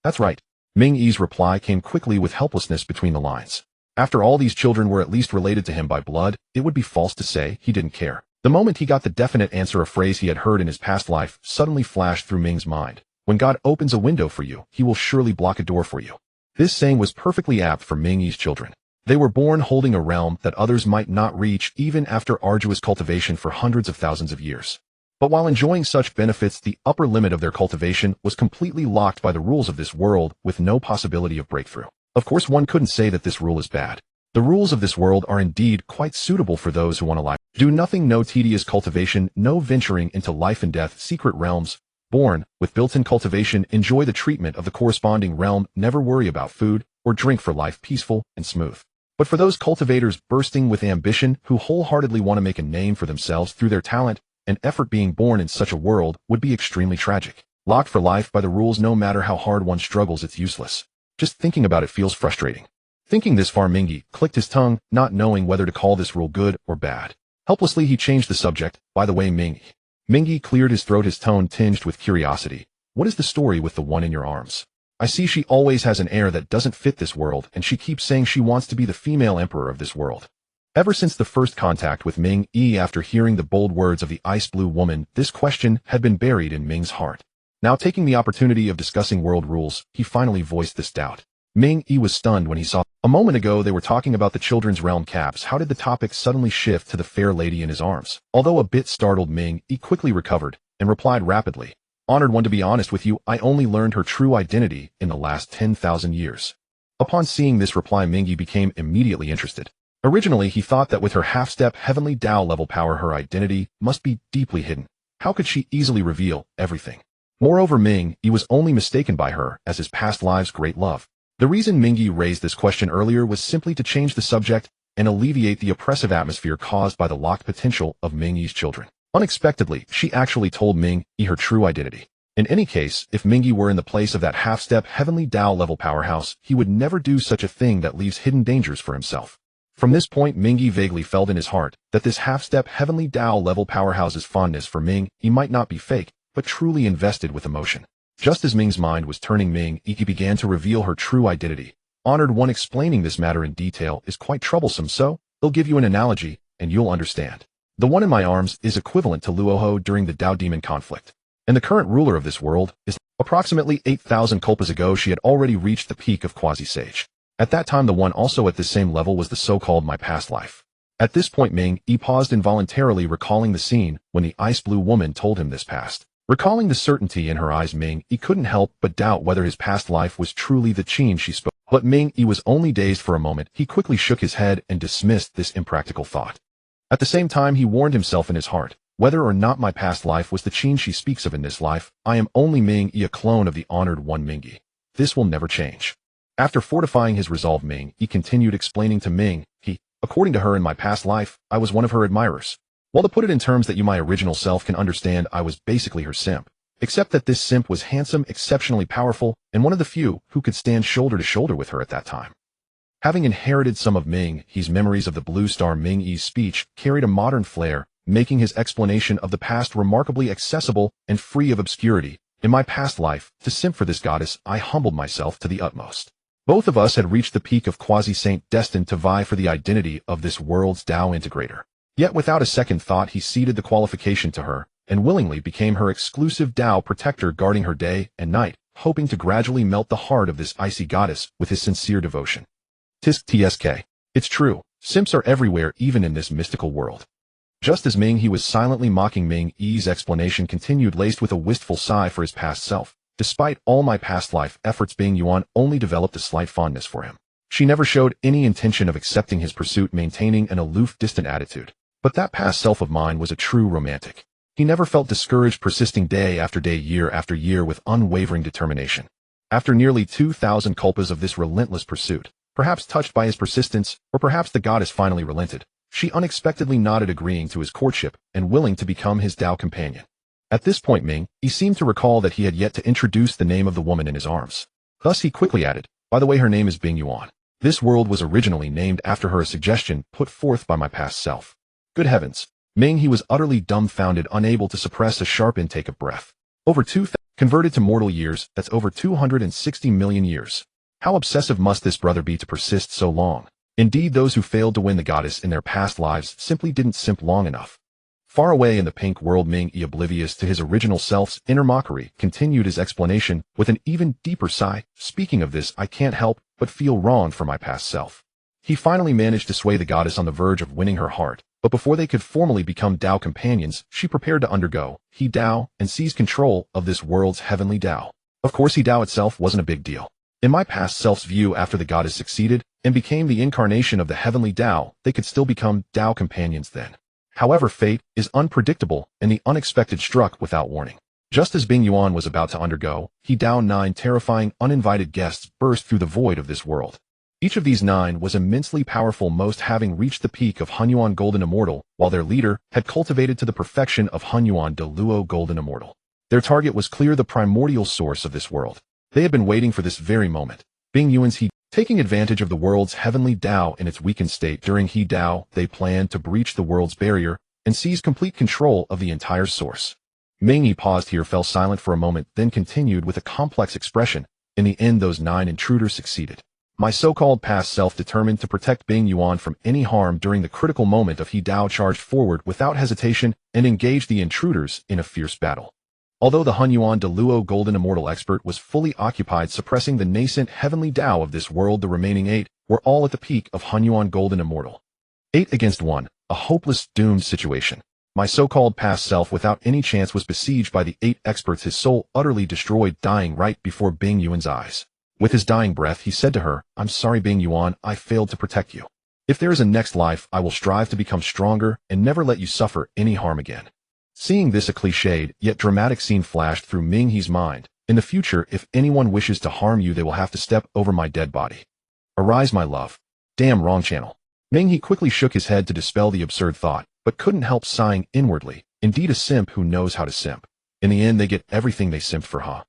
That's right. Minghe's reply came quickly with helplessness between the lines. After all, these children were at least related to him by blood. It would be false to say he didn't care. The moment he got the definite answer, a phrase he had heard in his past life suddenly flashed through Minghe's mind. When God opens a window for you, he will surely block a door for you. This saying was perfectly apt for Minghe's children. They were born holding a realm that others might not reach even after arduous cultivation for hundreds of thousands of years. But while enjoying such benefits, the upper limit of their cultivation was completely locked by the rules of this world with no possibility of breakthrough. Of course, one couldn't say that this rule is bad. The rules of this world are indeed quite suitable for those who want to live. Do nothing, no tedious cultivation, no venturing into life and death secret realms. Born with built-in cultivation, enjoy the treatment of the corresponding realm, never worry about food or drink, for life peaceful and smooth. But for those cultivators bursting with ambition who wholeheartedly want to make a name for themselves through their talent and effort, being born in such a world would be extremely tragic. Locked for life by the rules, no matter how hard one struggles, it's useless. Just thinking about it feels frustrating. Thinking this far, Minghe clicked his tongue, not knowing whether to call this rule good or bad. Helplessly, he changed the subject. By the way, Minghe. Minghe cleared his throat, his tone tinged with curiosity. What is the story with the one in your arms? I see she always has an air that doesn't fit this world, and she keeps saying she wants to be the female emperor of this world. Ever since the first contact with Minghe, after hearing the bold words of the ice blue woman, this question had been buried in Minghe's heart. Now, taking the opportunity of discussing world rules, he finally voiced this doubt. Minghe was stunned when he saw. A moment ago they were talking about the children's realm caps. How did the topic suddenly shift to the fair lady in his arms? Although a bit startled, Minghe quickly recovered and replied rapidly. Honored one, to be honest with you, I only learned her true identity in the last 10,000 years. Upon seeing this reply, Minghe became immediately interested. Originally, he thought that with her half-step Heavenly Dao level power, her identity must be deeply hidden. How could she easily reveal everything? Moreover, Minghe was only mistaken by her as his past lives' great love. The reason Minghe raised this question earlier was simply to change the subject and alleviate the oppressive atmosphere caused by the locked potential of Minghe's children. Unexpectedly, she actually told Minghe her true identity. In any case, if Minghe were in the place of that half-step Heavenly Dao level powerhouse, he would never do such a thing that leaves hidden dangers for himself. From this point, Minghe vaguely felt in his heart that this half-step Heavenly Dao level powerhouse's fondness for Minghe might not be fake, but truly invested with emotion. Just as Minghe's mind was turning, Minghe began to reveal her true identity. Honored one, explaining this matter in detail is quite troublesome, so I'll give you an analogy and you'll understand. The one in my arms is equivalent to Luoho during the Dao Demon conflict, and the current ruler of this world is approximately 8,000 kalpas ago. She had already reached the peak of quasi-sage. At that time, the one also at this same level was the so-called my past life. At this point, Minghe paused involuntarily, recalling the scene when the ice blue woman told him this past. Recalling the certainty in her eyes, Minghe couldn't help but doubt whether his past life was truly the Qin she spoke. But Minghe was only dazed for a moment. He quickly shook his head and dismissed this impractical thought. At the same time, he warned himself in his heart, whether or not my past life was the Qin she speaks of in this life, I am only Minghe, a clone of the honored one Minghe. This will never change. After fortifying his resolve, Minghe continued explaining to Minghe, according to her, in my past life, I was one of her admirers. Well, to put it in terms that you, my original self, can understand, I was basically her simp. Except that this simp was handsome, exceptionally powerful, and one of the few who could stand shoulder to shoulder with her at that time. Having inherited some of Minghe's memories of the blue star, Minghe's speech carried a modern flair, making his explanation of the past remarkably accessible and free of obscurity. In my past life, to simp for this goddess, I humbled myself to the utmost. Both of us had reached the peak of quasi-saint, destined to vie for the identity of this world's Dao integrator. Yet without a second thought, he ceded the qualification to her, and willingly became her exclusive Dao protector, guarding her day and night, hoping to gradually melt the heart of this icy goddess with his sincere devotion. TSK. It's true, simps are everywhere, even in this mystical world. Just as Minghe was silently mocking, Minghe's explanation continued, laced with a wistful sigh for his past self. Despite all my past life efforts, Bing Yuan only developed a slight fondness for him. She never showed any intention of accepting his pursuit, maintaining an aloof, distant attitude. But that past self of mine was a true romantic. He never felt discouraged, persisting day after day, year after year with unwavering determination. After nearly 2,000 kalpas of this relentless pursuit, perhaps touched by his persistence, or perhaps the goddess finally relented, she unexpectedly nodded, agreeing to his courtship and willing to become his Dao companion. At this point, Minghe seemed to recall that he had yet to introduce the name of the woman in his arms. Thus he quickly added, "By the way, her name is Bing Yuan. This world was originally named after her, a suggestion put forth by my past self." Good heavens! Minghe was utterly dumbfounded, unable to suppress a sharp intake of breath. Over 2,000 converted to mortal years, that's over 260 million years. How obsessive must this brother be to persist so long? Indeed, those who failed to win the goddess in their past lives simply didn't simp long enough. Far away in the pink world, Minghe, oblivious to his original self's inner mockery, continued his explanation with an even deeper sigh. "Speaking of this, I can't help but feel wrong for my past self." He finally managed to sway the goddess on the verge of winning her heart, but before they could formally become Dao companions, she prepared to undergo He Dao and seize control of this world's Heavenly Dao. Of course, He Dao itself wasn't a big deal. In my past self's view, after the goddess succeeded and became the incarnation of the Heavenly Dao, they could still become Dao companions then. However, fate is unpredictable, and the unexpected struck without warning. Just as Bing Yuan was about to undergo He Dao, 9 terrifying, uninvited guests burst through the void of this world. Each of these 9 was immensely powerful, most having reached the peak of Hunyuan Golden Immortal, while their leader had cultivated to the perfection of Hunyuan de Luo Golden Immortal. Their target was clear, the primordial source of this world. They had been waiting for this very moment. Bing Yuan's He, taking advantage of the world's Heavenly Dao in its weakened state. During He Dao, they planned to breach the world's barrier and seize complete control of the entire source. Minghe paused here, fell silent for a moment, then continued with a complex expression. In the end, those 9 intruders succeeded. My so-called past self, determined to protect Bing Yuan from any harm during the critical moment of He Dao, charged forward without hesitation and engaged the intruders in a fierce battle. Although the Hunyuan de Luo Golden Immortal expert was fully occupied suppressing the nascent Heavenly Dao of this world, the remaining 8 were all at the peak of Hunyuan Golden Immortal. 8 against 1, a hopeless, doomed situation. My so-called past self, without any chance, was besieged by the 8 experts, his soul utterly destroyed, dying right before Bing Yuan's eyes. With his dying breath, he said to her, "I'm sorry, Bing Yuan, I failed to protect you. If there is a next life, I will strive to become stronger and never let you suffer any harm again." Seeing this, a cliched yet dramatic scene flashed through Minghe's mind. "In the future, if anyone wishes to harm you, they will have to step over my dead body. Arise, my love." Damn, wrong channel. Minghe quickly shook his head to dispel the absurd thought, but couldn't help sighing inwardly. Indeed, a simp who knows how to simp. In the end, they get everything they simped for, huh?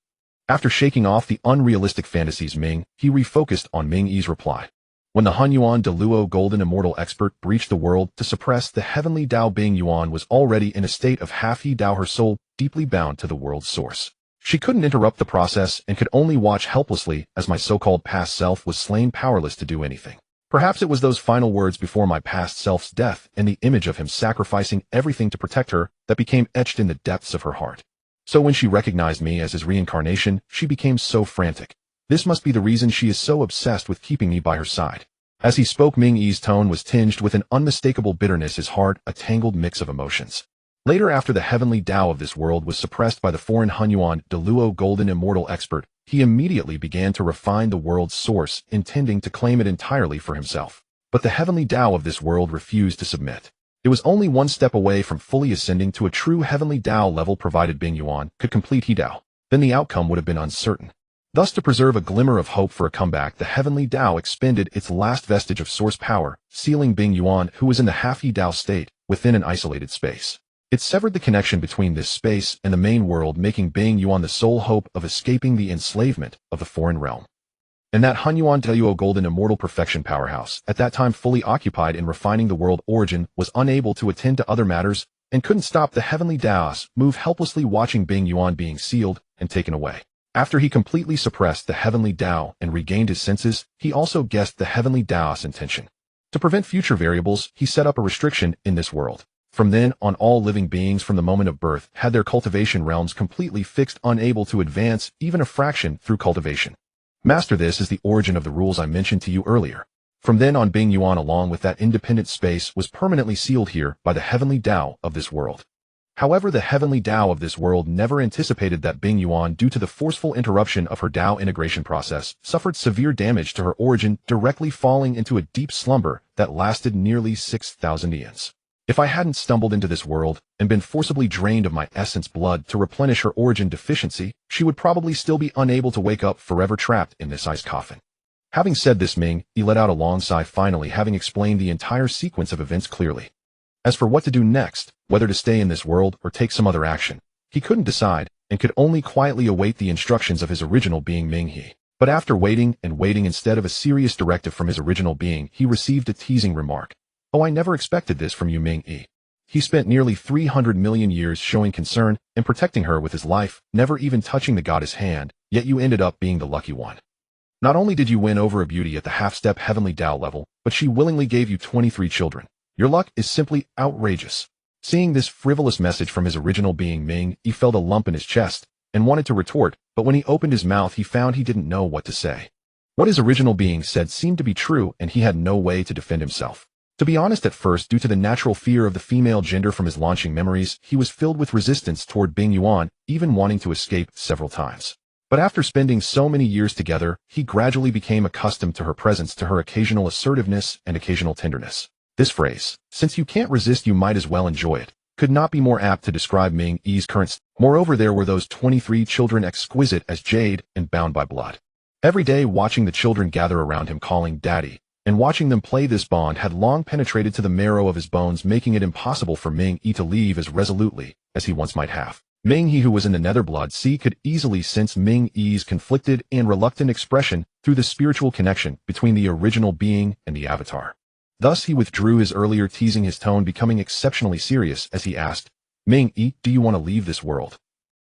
After shaking off the unrealistic fantasies, Minghe refocused on Minghe's reply. When the Hunyuan de Luo Golden Immortal expert breached the world to suppress the Heavenly Dao, Bing Yuan was already in a state of half He Dao, her soul deeply bound to the world's source. She couldn't interrupt the process and could only watch helplessly as my so-called past self was slain, powerless to do anything. Perhaps it was those final words before my past self's death and the image of him sacrificing everything to protect her that became etched in the depths of her heart. So when she recognized me as his reincarnation, she became so frantic. This must be the reason she is so obsessed with keeping me by her side. As he spoke, Minghe's tone was tinged with an unmistakable bitterness, his heart a tangled mix of emotions. Later, after the Heavenly Dao of this world was suppressed by the foreign Hunyuan de Luo Golden Immortal expert, he immediately began to refine the world's source, intending to claim it entirely for himself. But the Heavenly Dao of this world refused to submit. It was only one step away from fully ascending to a true Heavenly Dao level, provided Bing Yuan could complete He Dao. Then the outcome would have been uncertain. Thus, to preserve a glimmer of hope for a comeback, the Heavenly Dao expended its last vestige of source power, sealing Bing Yuan, who was in the half He Dao state, within an isolated space. It severed the connection between this space and the main world, making Bing Yuan the sole hope of escaping the enslavement of the foreign realm. And that Hunyuan Teyuo golden immortal perfection powerhouse, at that time fully occupied in refining the world origin, was unable to attend to other matters and couldn't stop the Heavenly Dao's move, helplessly watching Bing Yuan being sealed and taken away. After he completely suppressed the Heavenly Dao and regained his senses, he also guessed the Heavenly Dao's intention. To prevent future variables, he set up a restriction in this world. From then on, all living beings from the moment of birth had their cultivation realms completely fixed, unable to advance even a fraction through cultivation. Master, this is the origin of the rules I mentioned to you earlier. From then on, Bing Yuan, along with that independent space, was permanently sealed here by the Heavenly Dao of this world. However, the Heavenly Dao of this world never anticipated that Bing Yuan, due to the forceful interruption of her Dao integration process, suffered severe damage to her origin, directly falling into a deep slumber that lasted nearly 6,000 eons. If I hadn't stumbled into this world and been forcibly drained of my essence blood to replenish her origin deficiency, she would probably still be unable to wake up, forever trapped in this ice coffin. Having said this, Minghe let out a long sigh, finally having explained the entire sequence of events clearly. As for what to do next, whether to stay in this world or take some other action, he couldn't decide and could only quietly await the instructions of his original being, Minghe. But after waiting and waiting, instead of a serious directive from his original being, he received a teasing remark. "Oh, I never expected this from you, Minghe." He spent nearly 300 million years showing concern and protecting her with his life, never even touching the goddess' hand, yet you ended up being the lucky one. Not only did you win over a beauty at the half-step Heavenly Dao level, but she willingly gave you 23 children. Your luck is simply outrageous. Seeing this frivolous message from his original being, Minghe felt a lump in his chest and wanted to retort, but when he opened his mouth, he found he didn't know what to say. What his original being said seemed to be true, and he had no way to defend himself. To be honest, at first, due to the natural fear of the female gender from his launching memories, he was filled with resistance toward Bing Yuan, even wanting to escape several times. But after spending so many years together, he gradually became accustomed to her presence, to her occasional assertiveness and occasional tenderness. This phrase, "since you can't resist, you might as well enjoy it," could not be more apt to describe Minghe's current state. Moreover, there were those 23 children, exquisite as jade and bound by blood. Every day, watching the children gather around him calling daddy, and watching them play, this bond had long penetrated to the marrow of his bones, making it impossible for Minghe to leave as resolutely as he once might have. Minghe, who was in the Netherblood Sea, could easily sense Minghe's conflicted and reluctant expression through the spiritual connection between the original being and the avatar. Thus, he withdrew his earlier teasing, his tone becoming exceptionally serious as he asked, "Minghe, do you want to leave this world?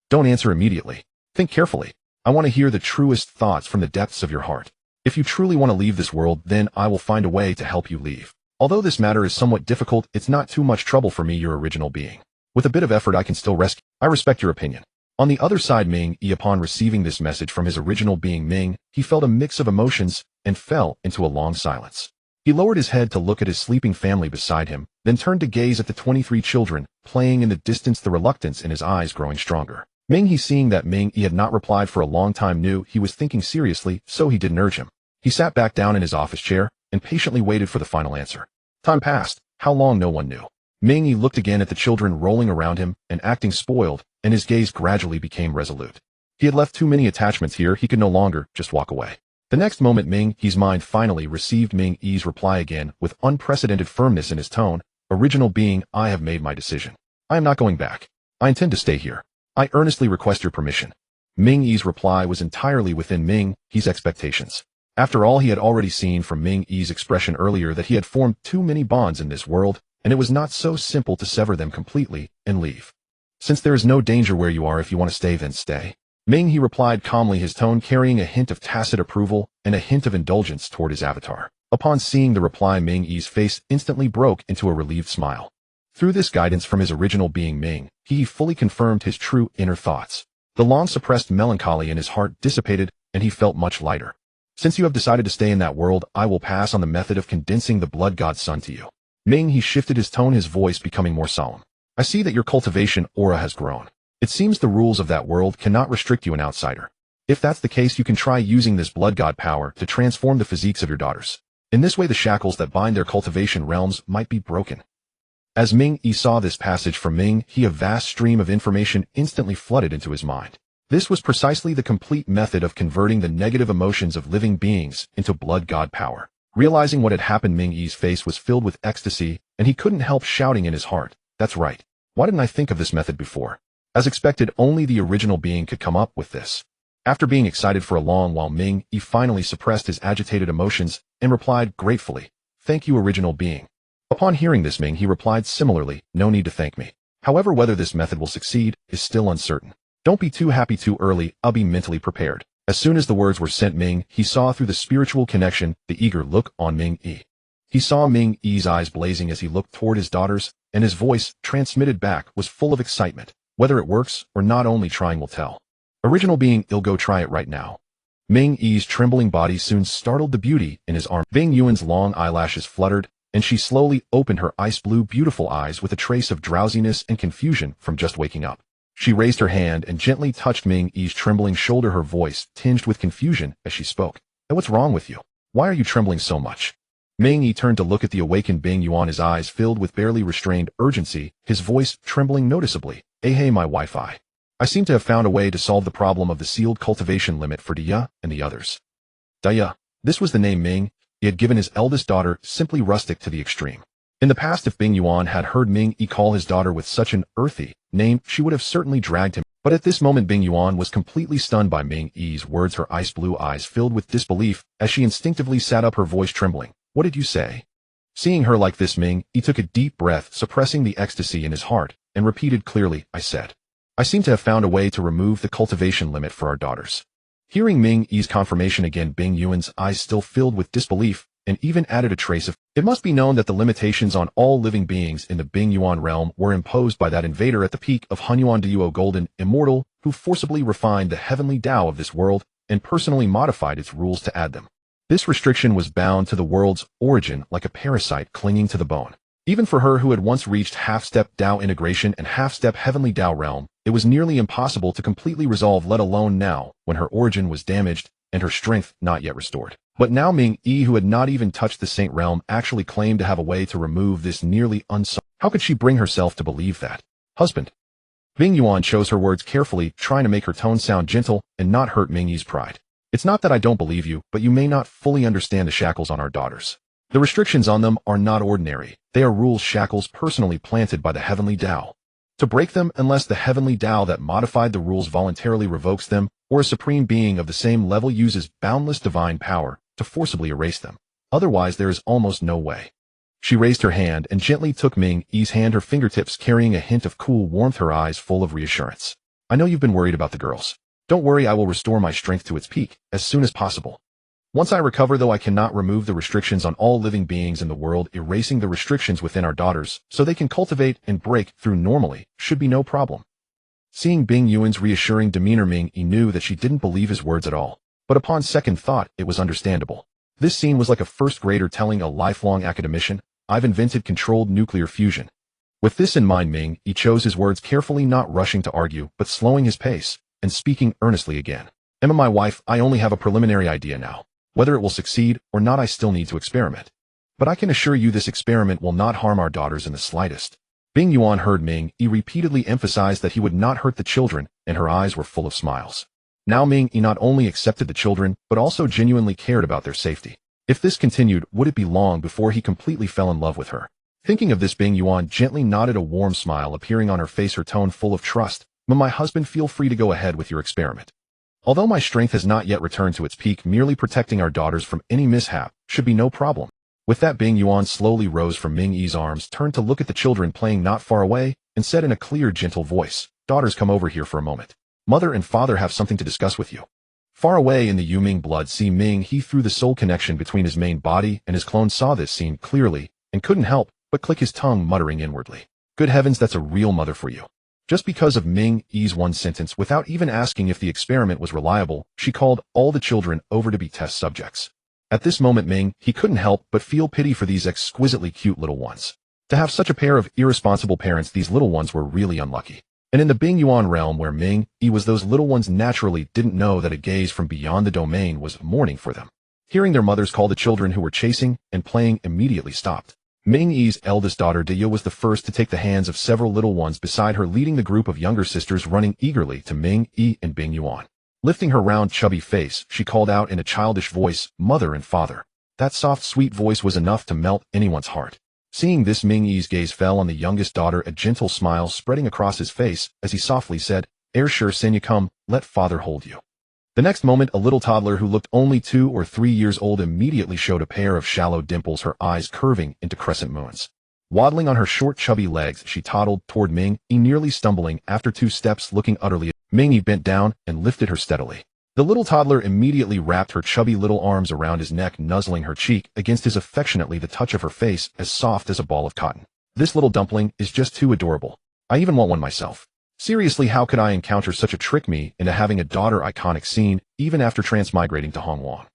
Don't answer immediately. Think carefully. I want to hear the truest thoughts from the depths of your heart. If you truly want to leave this world, then I will find a way to help you leave. Although this matter is somewhat difficult, it's not too much trouble for me, your original being. With a bit of effort, I can still rescue. I respect your opinion." On the other side, Minghe, upon receiving this message from his original being Minghe, he felt a mix of emotions and fell into a long silence. He lowered his head to look at his sleeping family beside him, then turned to gaze at the 23 children playing in the distance, the reluctance in his eyes growing stronger. Minghe, seeing that Minghe had not replied for a long time, knew he was thinking seriously, so he didn't urge him. He sat back down in his office chair and patiently waited for the final answer. Time passed. How long, no one knew. Minghe looked again at the children rolling around him and acting spoiled, and his gaze gradually became resolute. He had left too many attachments here, he could no longer just walk away. The next moment, Minghe's mind finally received Minghe's reply again with unprecedented firmness in his tone. "Original being, I have made my decision. I am not going back. I intend to stay here. I earnestly request your permission." Minghe's reply was entirely within Minghe's expectations. After all, he had already seen from Minghe's expression earlier that he had formed too many bonds in this world, and it was not so simple to sever them completely and leave. "Since there is no danger where you are, if you want to stay, then stay." Minghe replied calmly, his tone carrying a hint of tacit approval and a hint of indulgence toward his avatar. Upon seeing the reply, Minghe's face instantly broke into a relieved smile. Through this guidance from his original being Minghe, he fully confirmed his true inner thoughts. The long-suppressed melancholy in his heart dissipated, and he felt much lighter. "Since you have decided to stay in that world, I will pass on the method of condensing the blood god sun to you." Minghe shifted his tone, his voice becoming more solemn. "I see that your cultivation aura has grown. It seems the rules of that world cannot restrict you, an outsider. If that's the case, you can try using this blood god power to transform the physiques of your daughters. In this way, the shackles that bind their cultivation realms might be broken." As Minghe saw this passage from Minghe, a vast stream of information instantly flooded into his mind. This was precisely the complete method of converting the negative emotions of living beings into blood god power. Realizing what had happened, Minghe's face was filled with ecstasy, and he couldn't help shouting in his heart, "That's right. Why didn't I think of this method before?" As expected, only the original being could come up with this. After being excited for a long while, Minghe finally suppressed his agitated emotions and replied gratefully, "Thank you, original being." Upon hearing this, Minghe replied similarly, "No need to thank me. However, whether this method will succeed is still uncertain. Don't be too happy too early, I'll be mentally prepared." As soon as the words were sent, Minghe saw through the spiritual connection the eager look on Minghe. He saw Minghe's eyes blazing as he looked toward his daughters, and his voice, transmitted back, was full of excitement. Whether it works or not, only trying will tell. Original being, I'll go try it right now. Minghe's trembling body soon startled the beauty in his arm. Bing Yuan's long eyelashes fluttered, and she slowly opened her ice blue beautiful eyes with a trace of drowsiness and confusion from just waking up. She raised her hand and gently touched Minghe's trembling shoulder, her voice tinged with confusion as she spoke. "Hey, what's wrong with you? Why are you trembling so much?" Minghe turned to look at the awakened Bing Yuan, his eyes filled with barely restrained urgency, his voice trembling noticeably. Hey, my Wi-Fi. I seem to have found a way to solve the problem of the sealed cultivation limit for Daya and the others. Daya. This was the name Minghe had given his eldest daughter, simply rustic to the extreme. In the past, if Bing Yuan had heard Minghe call his daughter with such an earthy name, she would have certainly dragged him. But at this moment, Bing Yuan was completely stunned by Minghe's words, her ice blue eyes filled with disbelief as she instinctively sat up, her voice trembling. "What did you say?" Seeing her like this, Minghe took a deep breath, suppressing the ecstasy in his heart, and repeated clearly, "I said, I seem to have found a way to remove the cultivation limit for our daughters." Hearing Minghe's confirmation again, Bing Yuan's eyes still filled with disbelief, and even added a trace of, "It must be known that the limitations on all living beings in the Bing Yuan realm were imposed by that invader at the peak of Hunyuan Duo Golden, Immortal, who forcibly refined the Heavenly Dao of this world and personally modified its rules to add them. This restriction was bound to the world's origin like a parasite clinging to the bone. Even for her, who had once reached half-step Dao integration and half-step Heavenly Dao realm, it was nearly impossible to completely resolve, let alone now, when her origin was damaged and her strength not yet restored. But now Minghe, who had not even touched the Saint realm, actually claimed to have a way to remove this nearly unsolved. How could she bring herself to believe that? "Husband." Bing Yuan chose her words carefully, trying to make her tone sound gentle and not hurt Minghe's pride. "It's not that I don't believe you, but you may not fully understand the shackles on our daughters. The restrictions on them are not ordinary. They are rules, shackles personally planted by the Heavenly Dao. To break them, unless the Heavenly Dao that modified the rules voluntarily revokes them, or a supreme being of the same level uses boundless divine power to forcibly erase them. Otherwise, there is almost no way." She raised her hand and gently took Minghe's hand, her fingertips carrying a hint of cool warmth, her eyes full of reassurance. "I know you've been worried about the girls. Don't worry, I will restore my strength to its peak as soon as possible. Once I recover, though, I cannot remove the restrictions on all living beings in the world. Erasing the restrictions within our daughters so they can cultivate and break through normally should be no problem." Seeing Bing Yuan's reassuring demeanor, Minghe knew that she didn't believe his words at all. But upon second thought, it was understandable. This scene was like a first grader telling a lifelong academician, "I've invented controlled nuclear fusion." With this in mind, Minghe chose his words carefully, not rushing to argue, but slowing his pace and speaking earnestly again. "Emma, my wife, I only have a preliminary idea now. Whether it will succeed or not, I still need to experiment. But I can assure you this experiment will not harm our daughters in the slightest." Bing Yuan heard Minghe repeatedly emphasize that he would not hurt the children, and her eyes were full of smiles. Now Minghe not only accepted the children, but also genuinely cared about their safety. If this continued, would it be long before he completely fell in love with her? Thinking of this, Bing Yuan gently nodded, a warm smile appearing on her face, her tone full of trust. "My husband, feel free to go ahead with your experiment. Although my strength has not yet returned to its peak, merely protecting our daughters from any mishap should be no problem." With that, Bing Yuan slowly rose from Minghe's arms, turned to look at the children playing not far away, and said in a clear, gentle voice, "Daughters, come over here for a moment. Mother and father have something to discuss with you." Far away in the Yuming blood sea, Minghe, through the soul connection between his main body and his clone, saw this scene clearly and couldn't help but click his tongue, muttering inwardly, "Good heavens, that's a real mother for you." Just because of Minghe's one sentence, without even asking if the experiment was reliable, she called all the children over to be test subjects. At this moment, Minghe couldn't help but feel pity for these exquisitely cute little ones. To have such a pair of irresponsible parents, these little ones were really unlucky. And in the Bing Yuan realm where Minghe was, those little ones naturally didn't know that a gaze from beyond the domain was mourning for them. Hearing their mothers call, the children who were chasing and playing immediately stopped. Minghe's eldest daughter, Daya, was the first to take the hands of several little ones beside her, leading the group of younger sisters running eagerly to Minghe and Bing Yuan. Lifting her round, chubby face, she called out in a childish voice, "Mother and father." That soft, sweet voice was enough to melt anyone's heart. Seeing this, Minghe's gaze fell on the youngest daughter, a gentle smile spreading across his face as he softly said, "Sure, Senya, come, let father hold you." The next moment, a little toddler who looked only 2 or 3 years old immediately showed a pair of shallow dimples, her eyes curving into crescent moons. Waddling on her short, chubby legs, she toddled toward Minghe, nearly stumbling after 2 steps, looking utterly. Minghe bent down and lifted her steadily. The little toddler immediately wrapped her chubby little arms around his neck, nuzzling her cheek against his affectionately, the touch of her face as soft as a ball of cotton. This little dumpling is just too adorable. I even want one myself. Seriously, how could I encounter such a trick me into having a daughter? Iconic scene, even after transmigrating to Hongwon.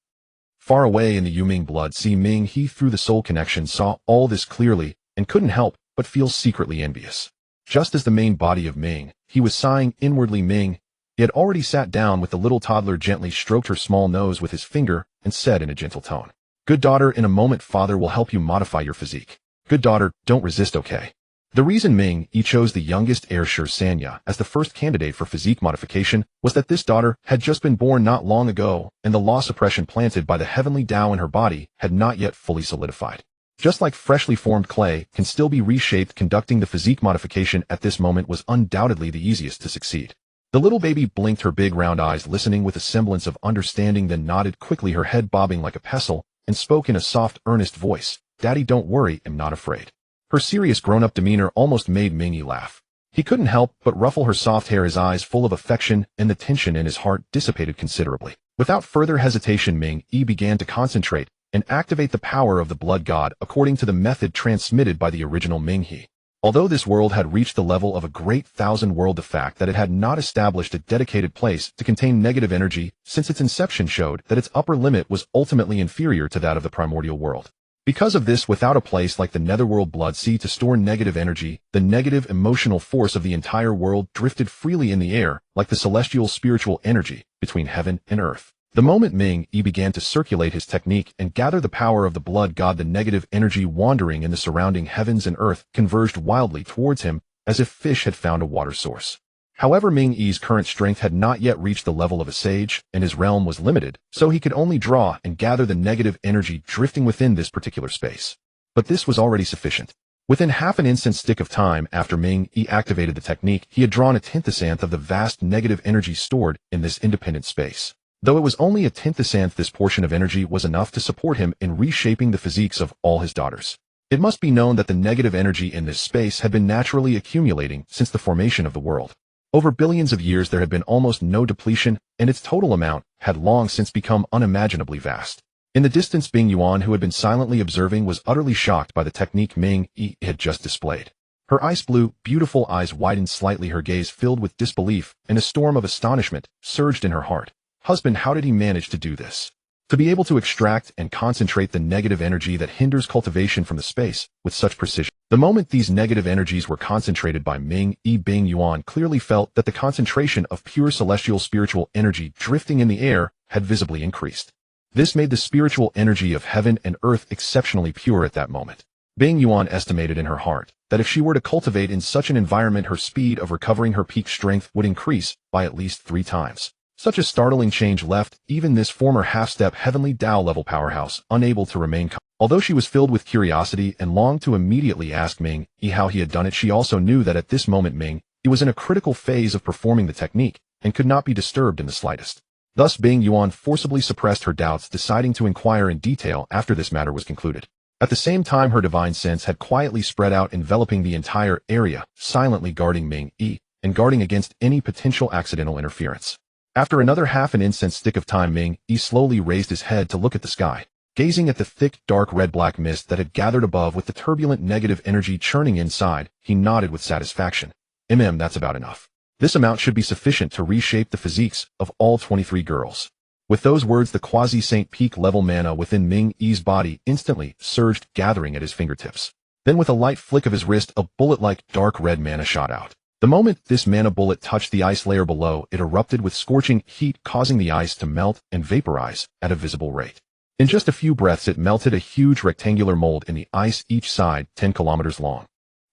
Far away in the Yuming blood sea, Minghe, through the soul connection, saw all this clearly and couldn't help but feel secretly envious. Just as the main body of Minghe, he was sighing inwardly. Minghe, he had already sat down with the little toddler, gently stroked her small nose with his finger, and said in a gentle tone, "Good daughter, in a moment father will help you modify your physique. Good daughter, don't resist, okay?" The reason Minghe chose the youngest heir Sanya as the first candidate for physique modification was that this daughter had just been born not long ago, and the law suppression planted by the Heavenly Dao in her body had not yet fully solidified. Just like freshly formed clay can still be reshaped, conducting the physique modification at this moment was undoubtedly the easiest to succeed. The little baby blinked her big round eyes, listening with a semblance of understanding, then nodded quickly, her head bobbing like a pestle, and spoke in a soft, earnest voice, "Daddy, don't worry, I'm not afraid." Her serious grown-up demeanor almost made Minghe laugh. He couldn't help but ruffle her soft hair, his eyes full of affection, and the tension in his heart dissipated considerably. Without further hesitation, Minghe began to concentrate and activate the power of the blood god according to the method transmitted by the original Minghe. Although this world had reached the level of a great thousand world, the fact that it had not established a dedicated place to contain negative energy since its inception showed that its upper limit was ultimately inferior to that of the primordial world. Because of this, without a place like the netherworld blood sea to store negative energy, the negative emotional force of the entire world drifted freely in the air like the celestial spiritual energy between heaven and earth. The moment Minghe began to circulate his technique and gather the power of the blood god, the negative energy wandering in the surrounding heavens and earth converged wildly towards him as if fish had found a water source. However, Minghe's current strength had not yet reached the level of a sage, and his realm was limited, so he could only draw and gather the negative energy drifting within this particular space. But this was already sufficient. Within half an instant stick of time after Minghe activated the technique, he had drawn a tenth of the vast negative energy stored in this independent space. Though it was only a tenth, this portion of energy was enough to support him in reshaping the physiques of all his daughters. It must be known that the negative energy in this space had been naturally accumulating since the formation of the world. Over billions of years there had been almost no depletion, and its total amount had long since become unimaginably vast. In the distance, Bing Yuan, who had been silently observing, was utterly shocked by the technique Minghe had just displayed. Her ice blue, beautiful eyes widened slightly, her gaze filled with disbelief, and a storm of astonishment surged in her heart. Husband, how did he manage to do this? To be able to extract and concentrate the negative energy that hinders cultivation from the space with such precision. The moment these negative energies were concentrated by Minghe, Bing Yuan clearly felt that the concentration of pure celestial spiritual energy drifting in the air had visibly increased. This made the spiritual energy of heaven and earth exceptionally pure at that moment. Bing Yuan estimated in her heart that if she were to cultivate in such an environment, her speed of recovering her peak strength would increase by at least 3 times. Such a startling change left even this former half-step Heavenly Dao level powerhouse unable to remain calm. Although she was filled with curiosity and longed to immediately ask Minghe how he had done it, she also knew that at this moment Minghe was in a critical phase of performing the technique and could not be disturbed in the slightest. Thus Bing Yuan forcibly suppressed her doubts, deciding to inquire in detail after this matter was concluded. At the same time, her divine sense had quietly spread out, enveloping the entire area, silently guarding Minghe and guarding against any potential accidental interference. After another half an instant stick of time, Minghe slowly raised his head to look at the sky. Gazing at the thick, dark red-black mist that had gathered above with the turbulent negative energy churning inside, he nodded with satisfaction. That's about enough. This amount should be sufficient to reshape the physiques of all 23 girls. With those words, the quasi-saint peak-level mana within Minghe's body instantly surged, gathering at his fingertips. Then with a light flick of his wrist, a bullet-like dark red mana shot out. The moment this mana bullet touched the ice layer below, it erupted with scorching heat, causing the ice to melt and vaporize at a visible rate. In just a few breaths, it melted a huge rectangular mold in the ice, each side 10 kilometers long.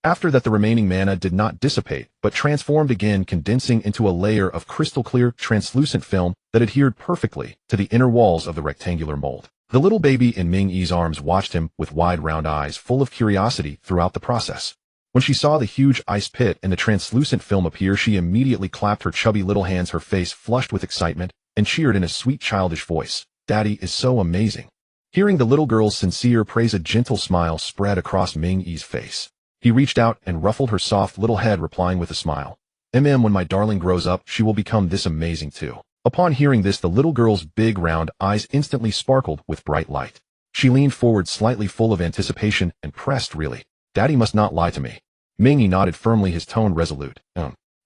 After that, the remaining mana did not dissipate, but transformed again, condensing into a layer of crystal-clear, translucent film that adhered perfectly to the inner walls of the rectangular mold. The little baby in Minghe's arms watched him with wide round eyes full of curiosity throughout the process. When she saw the huge ice pit and the translucent film appear, she immediately clapped her chubby little hands, her face flushed with excitement, and cheered in a sweet childish voice, "Daddy is so amazing." Hearing the little girl's sincere praise, a gentle smile spread across Minghe's face. He reached out and ruffled her soft little head, replying with a smile, When my darling grows up, she will become this amazing too." Upon hearing this, the little girl's big round eyes instantly sparkled with bright light. She leaned forward slightly, full of anticipation, and pressed, "Really? Daddy must not lie to me." Minghe nodded firmly, his tone resolute.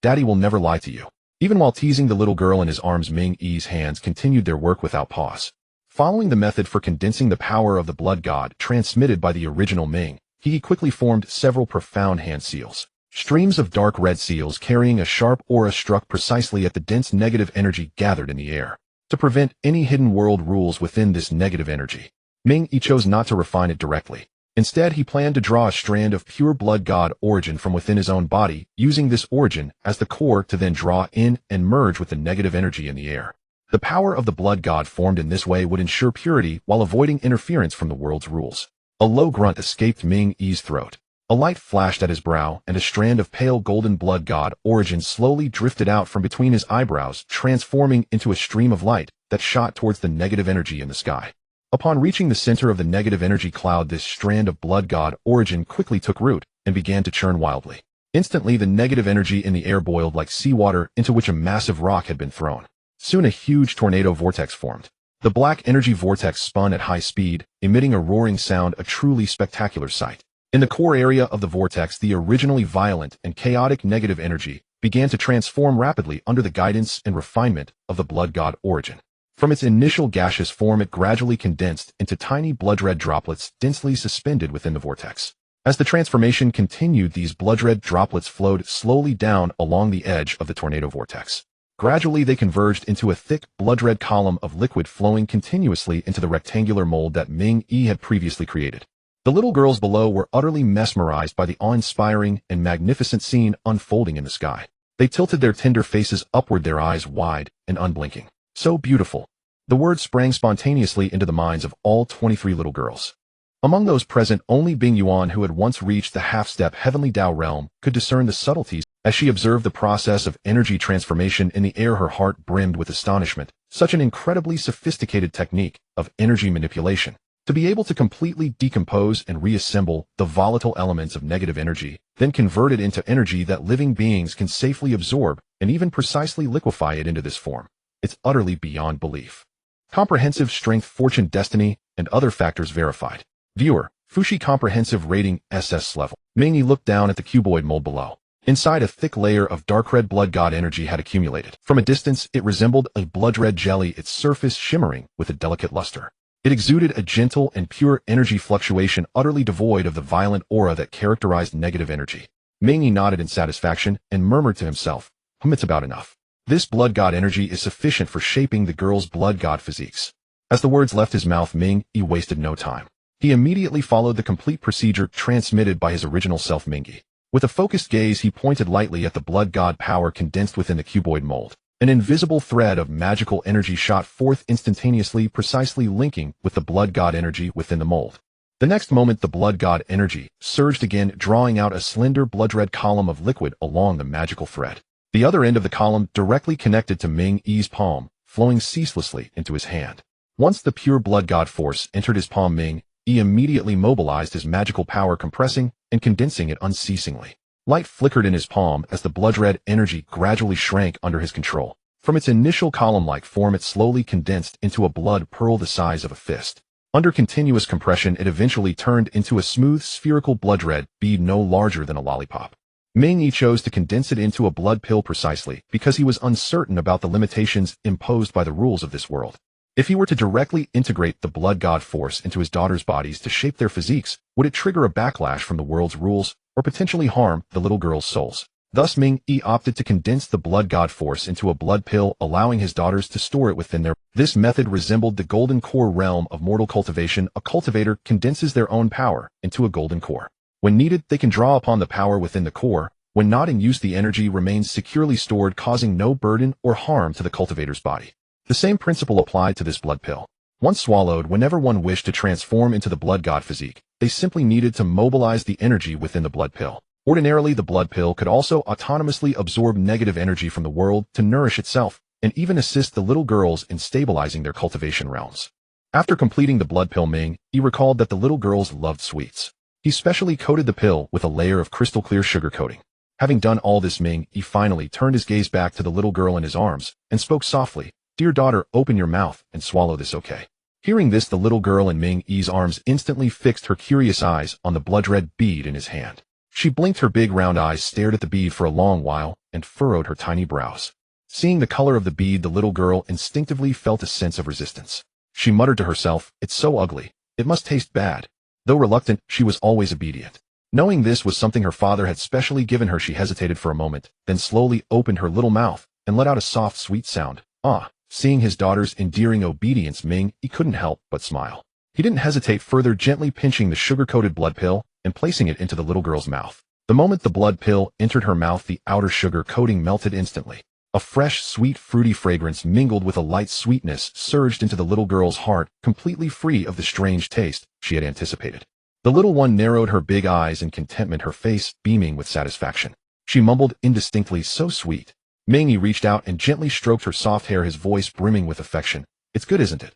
Daddy will never lie to you." Even while teasing the little girl in his arms, Minghe's hands continued their work without pause. Following the method for condensing the power of the blood god transmitted by the original Minghe, he quickly formed several profound hand seals. Streams of dark red seals carrying a sharp aura struck precisely at the dense negative energy gathered in the air. To prevent any hidden world rules within this negative energy, Minghe chose not to refine it directly. Instead, he planned to draw a strand of pure blood god origin from within his own body, using this origin as the core to then draw in and merge with the negative energy in the air. The power of the blood god formed in this way would ensure purity while avoiding interference from the world's rules. A low grunt escaped Minghe's throat. A light flashed at his brow, and a strand of pale golden blood god origin slowly drifted out from between his eyebrows, transforming into a stream of light that shot towards the negative energy in the sky. Upon reaching the center of the negative energy cloud, this strand of blood god origin quickly took root and began to churn wildly. Instantly, the negative energy in the air boiled like seawater into which a massive rock had been thrown. Soon a huge tornado vortex formed. The black energy vortex spun at high speed, emitting a roaring sound, a truly spectacular sight. In the core area of the vortex, the originally violent and chaotic negative energy began to transform rapidly under the guidance and refinement of the blood god origin. From its initial gaseous form, it gradually condensed into tiny blood-red droplets densely suspended within the vortex. As the transformation continued, these blood-red droplets flowed slowly down along the edge of the tornado vortex. Gradually, they converged into a thick, blood-red column of liquid flowing continuously into the rectangular mold that Minghe had previously created. The little girls below were utterly mesmerized by the awe-inspiring and magnificent scene unfolding in the sky. They tilted their tender faces upward, their eyes wide and unblinking. "So beautiful." The words sprang spontaneously into the minds of all 23 little girls. Among those present, only Bing Yuan, who had once reached the half-step Heavenly Dao realm, could discern the subtleties. As she observed the process of energy transformation in the air, her heart brimmed with astonishment. Such an incredibly sophisticated technique of energy manipulation. To be able to completely decompose and reassemble the volatile elements of negative energy, then convert it into energy that living beings can safely absorb and even precisely liquefy it into this form. It's utterly beyond belief. Comprehensive strength, fortune, destiny, and other factors verified. Viewer, Fushi comprehensive rating SS level. Minghe looked down at the cuboid mold below. Inside, a thick layer of dark red blood god energy had accumulated. From a distance, it resembled a blood-red jelly, its surface shimmering with a delicate luster. It exuded a gentle and pure energy fluctuation, utterly devoid of the violent aura that characterized negative energy. Minghe nodded in satisfaction and murmured to himself, It's about enough. This blood god energy is sufficient for shaping the girls' blood god physiques." As the words left his mouth, Minghe wasted no time. He immediately followed the complete procedure transmitted by his original self, Minghe. With a focused gaze, he pointed lightly at the blood god power condensed within the cuboid mold. An invisible thread of magical energy shot forth instantaneously, precisely linking with the blood god energy within the mold. The next moment, the blood god energy surged again, drawing out a slender blood-red column of liquid along the magical thread. The other end of the column directly connected to Minghe's palm, flowing ceaselessly into his hand. Once the pure blood god force entered his palm, Minghe immediately mobilized his magical power, compressing and condensing it unceasingly. Light flickered in his palm as the blood-red energy gradually shrank under his control. From its initial column-like form, it slowly condensed into a blood pearl the size of a fist. Under continuous compression, it eventually turned into a smooth, spherical blood-red bead no larger than a lollipop. Minghe chose to condense it into a blood pill precisely because he was uncertain about the limitations imposed by the rules of this world. If he were to directly integrate the blood god force into his daughters' bodies to shape their physiques, would it trigger a backlash from the world's rules or potentially harm the little girls' souls? Thus, Minghe opted to condense the blood god force into a blood pill, allowing his daughters to store it within their. This method resembled the golden core realm of mortal cultivation. A cultivator condenses their own power into a golden core. When needed, they can draw upon the power within the core. When not in use, the energy remains securely stored, causing no burden or harm to the cultivator's body. The same principle applied to this blood pill. Once swallowed, whenever one wished to transform into the blood god physique, they simply needed to mobilize the energy within the blood pill. Ordinarily, the blood pill could also autonomously absorb negative energy from the world to nourish itself, and even assist the little girls in stabilizing their cultivation realms. After completing the blood pill, Minghe recalled that the little girls loved sweets. He specially coated the pill with a layer of crystal clear sugar coating. Having done all this, Minghe finally turned his gaze back to the little girl in his arms and spoke softly, "Dear daughter, open your mouth and swallow this, okay?" Hearing this, the little girl in Minghe's arms instantly fixed her curious eyes on the blood-red bead in his hand. She blinked her big round eyes, stared at the bead for a long while, and furrowed her tiny brows. Seeing the color of the bead, the little girl instinctively felt a sense of resistance. She muttered to herself, "It's so ugly. It must taste bad." Though reluctant, she was always obedient. Knowing this was something her father had specially given her, she hesitated for a moment, then slowly opened her little mouth and let out a soft, sweet sound. Ah! Seeing his daughter's endearing obedience, Minghe couldn't help but smile. He didn't hesitate further, gently pinching the sugar-coated blood pill and placing it into the little girl's mouth. The moment the blood pill entered her mouth, the outer sugar coating melted instantly. A fresh, sweet, fruity fragrance mingled with a light sweetness surged into the little girl's heart, completely free of the strange taste she had anticipated. The little one narrowed her big eyes in contentment, her face beaming with satisfaction. She mumbled indistinctly, "So sweet." Minghe reached out and gently stroked her soft hair, his voice brimming with affection. "It's good, isn't it?"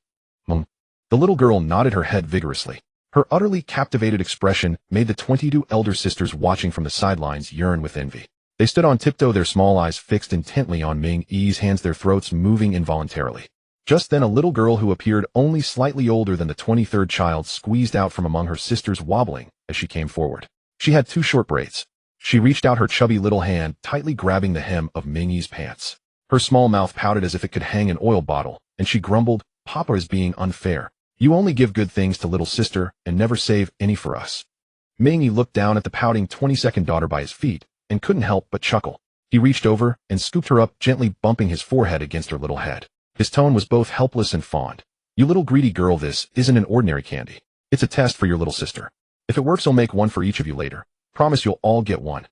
The little girl nodded her head vigorously. Her utterly captivated expression made the 22 elder sisters watching from the sidelines yearn with envy. They stood on tiptoe, their small eyes fixed intently on Minghe's hands, their throats moving involuntarily. Just then, a little girl who appeared only slightly older than the 23rd child squeezed out from among her sisters, wobbling as she came forward. She had 2 short braids. She reached out her chubby little hand, tightly grabbing the hem of Minghe's pants. Her small mouth pouted as if it could hang an oil bottle, and she grumbled, "Papa is being unfair. You only give good things to little sister and never save any for us." Minghe looked down at the pouting 22nd daughter by his feet and couldn't help but chuckle. He reached over and scooped her up, gently bumping his forehead against her little head. His tone was both helpless and fond. "You little greedy girl, this isn't an ordinary candy. It's a test for your little sister. If it works, I'll make one for each of you later. Promise you'll all get one."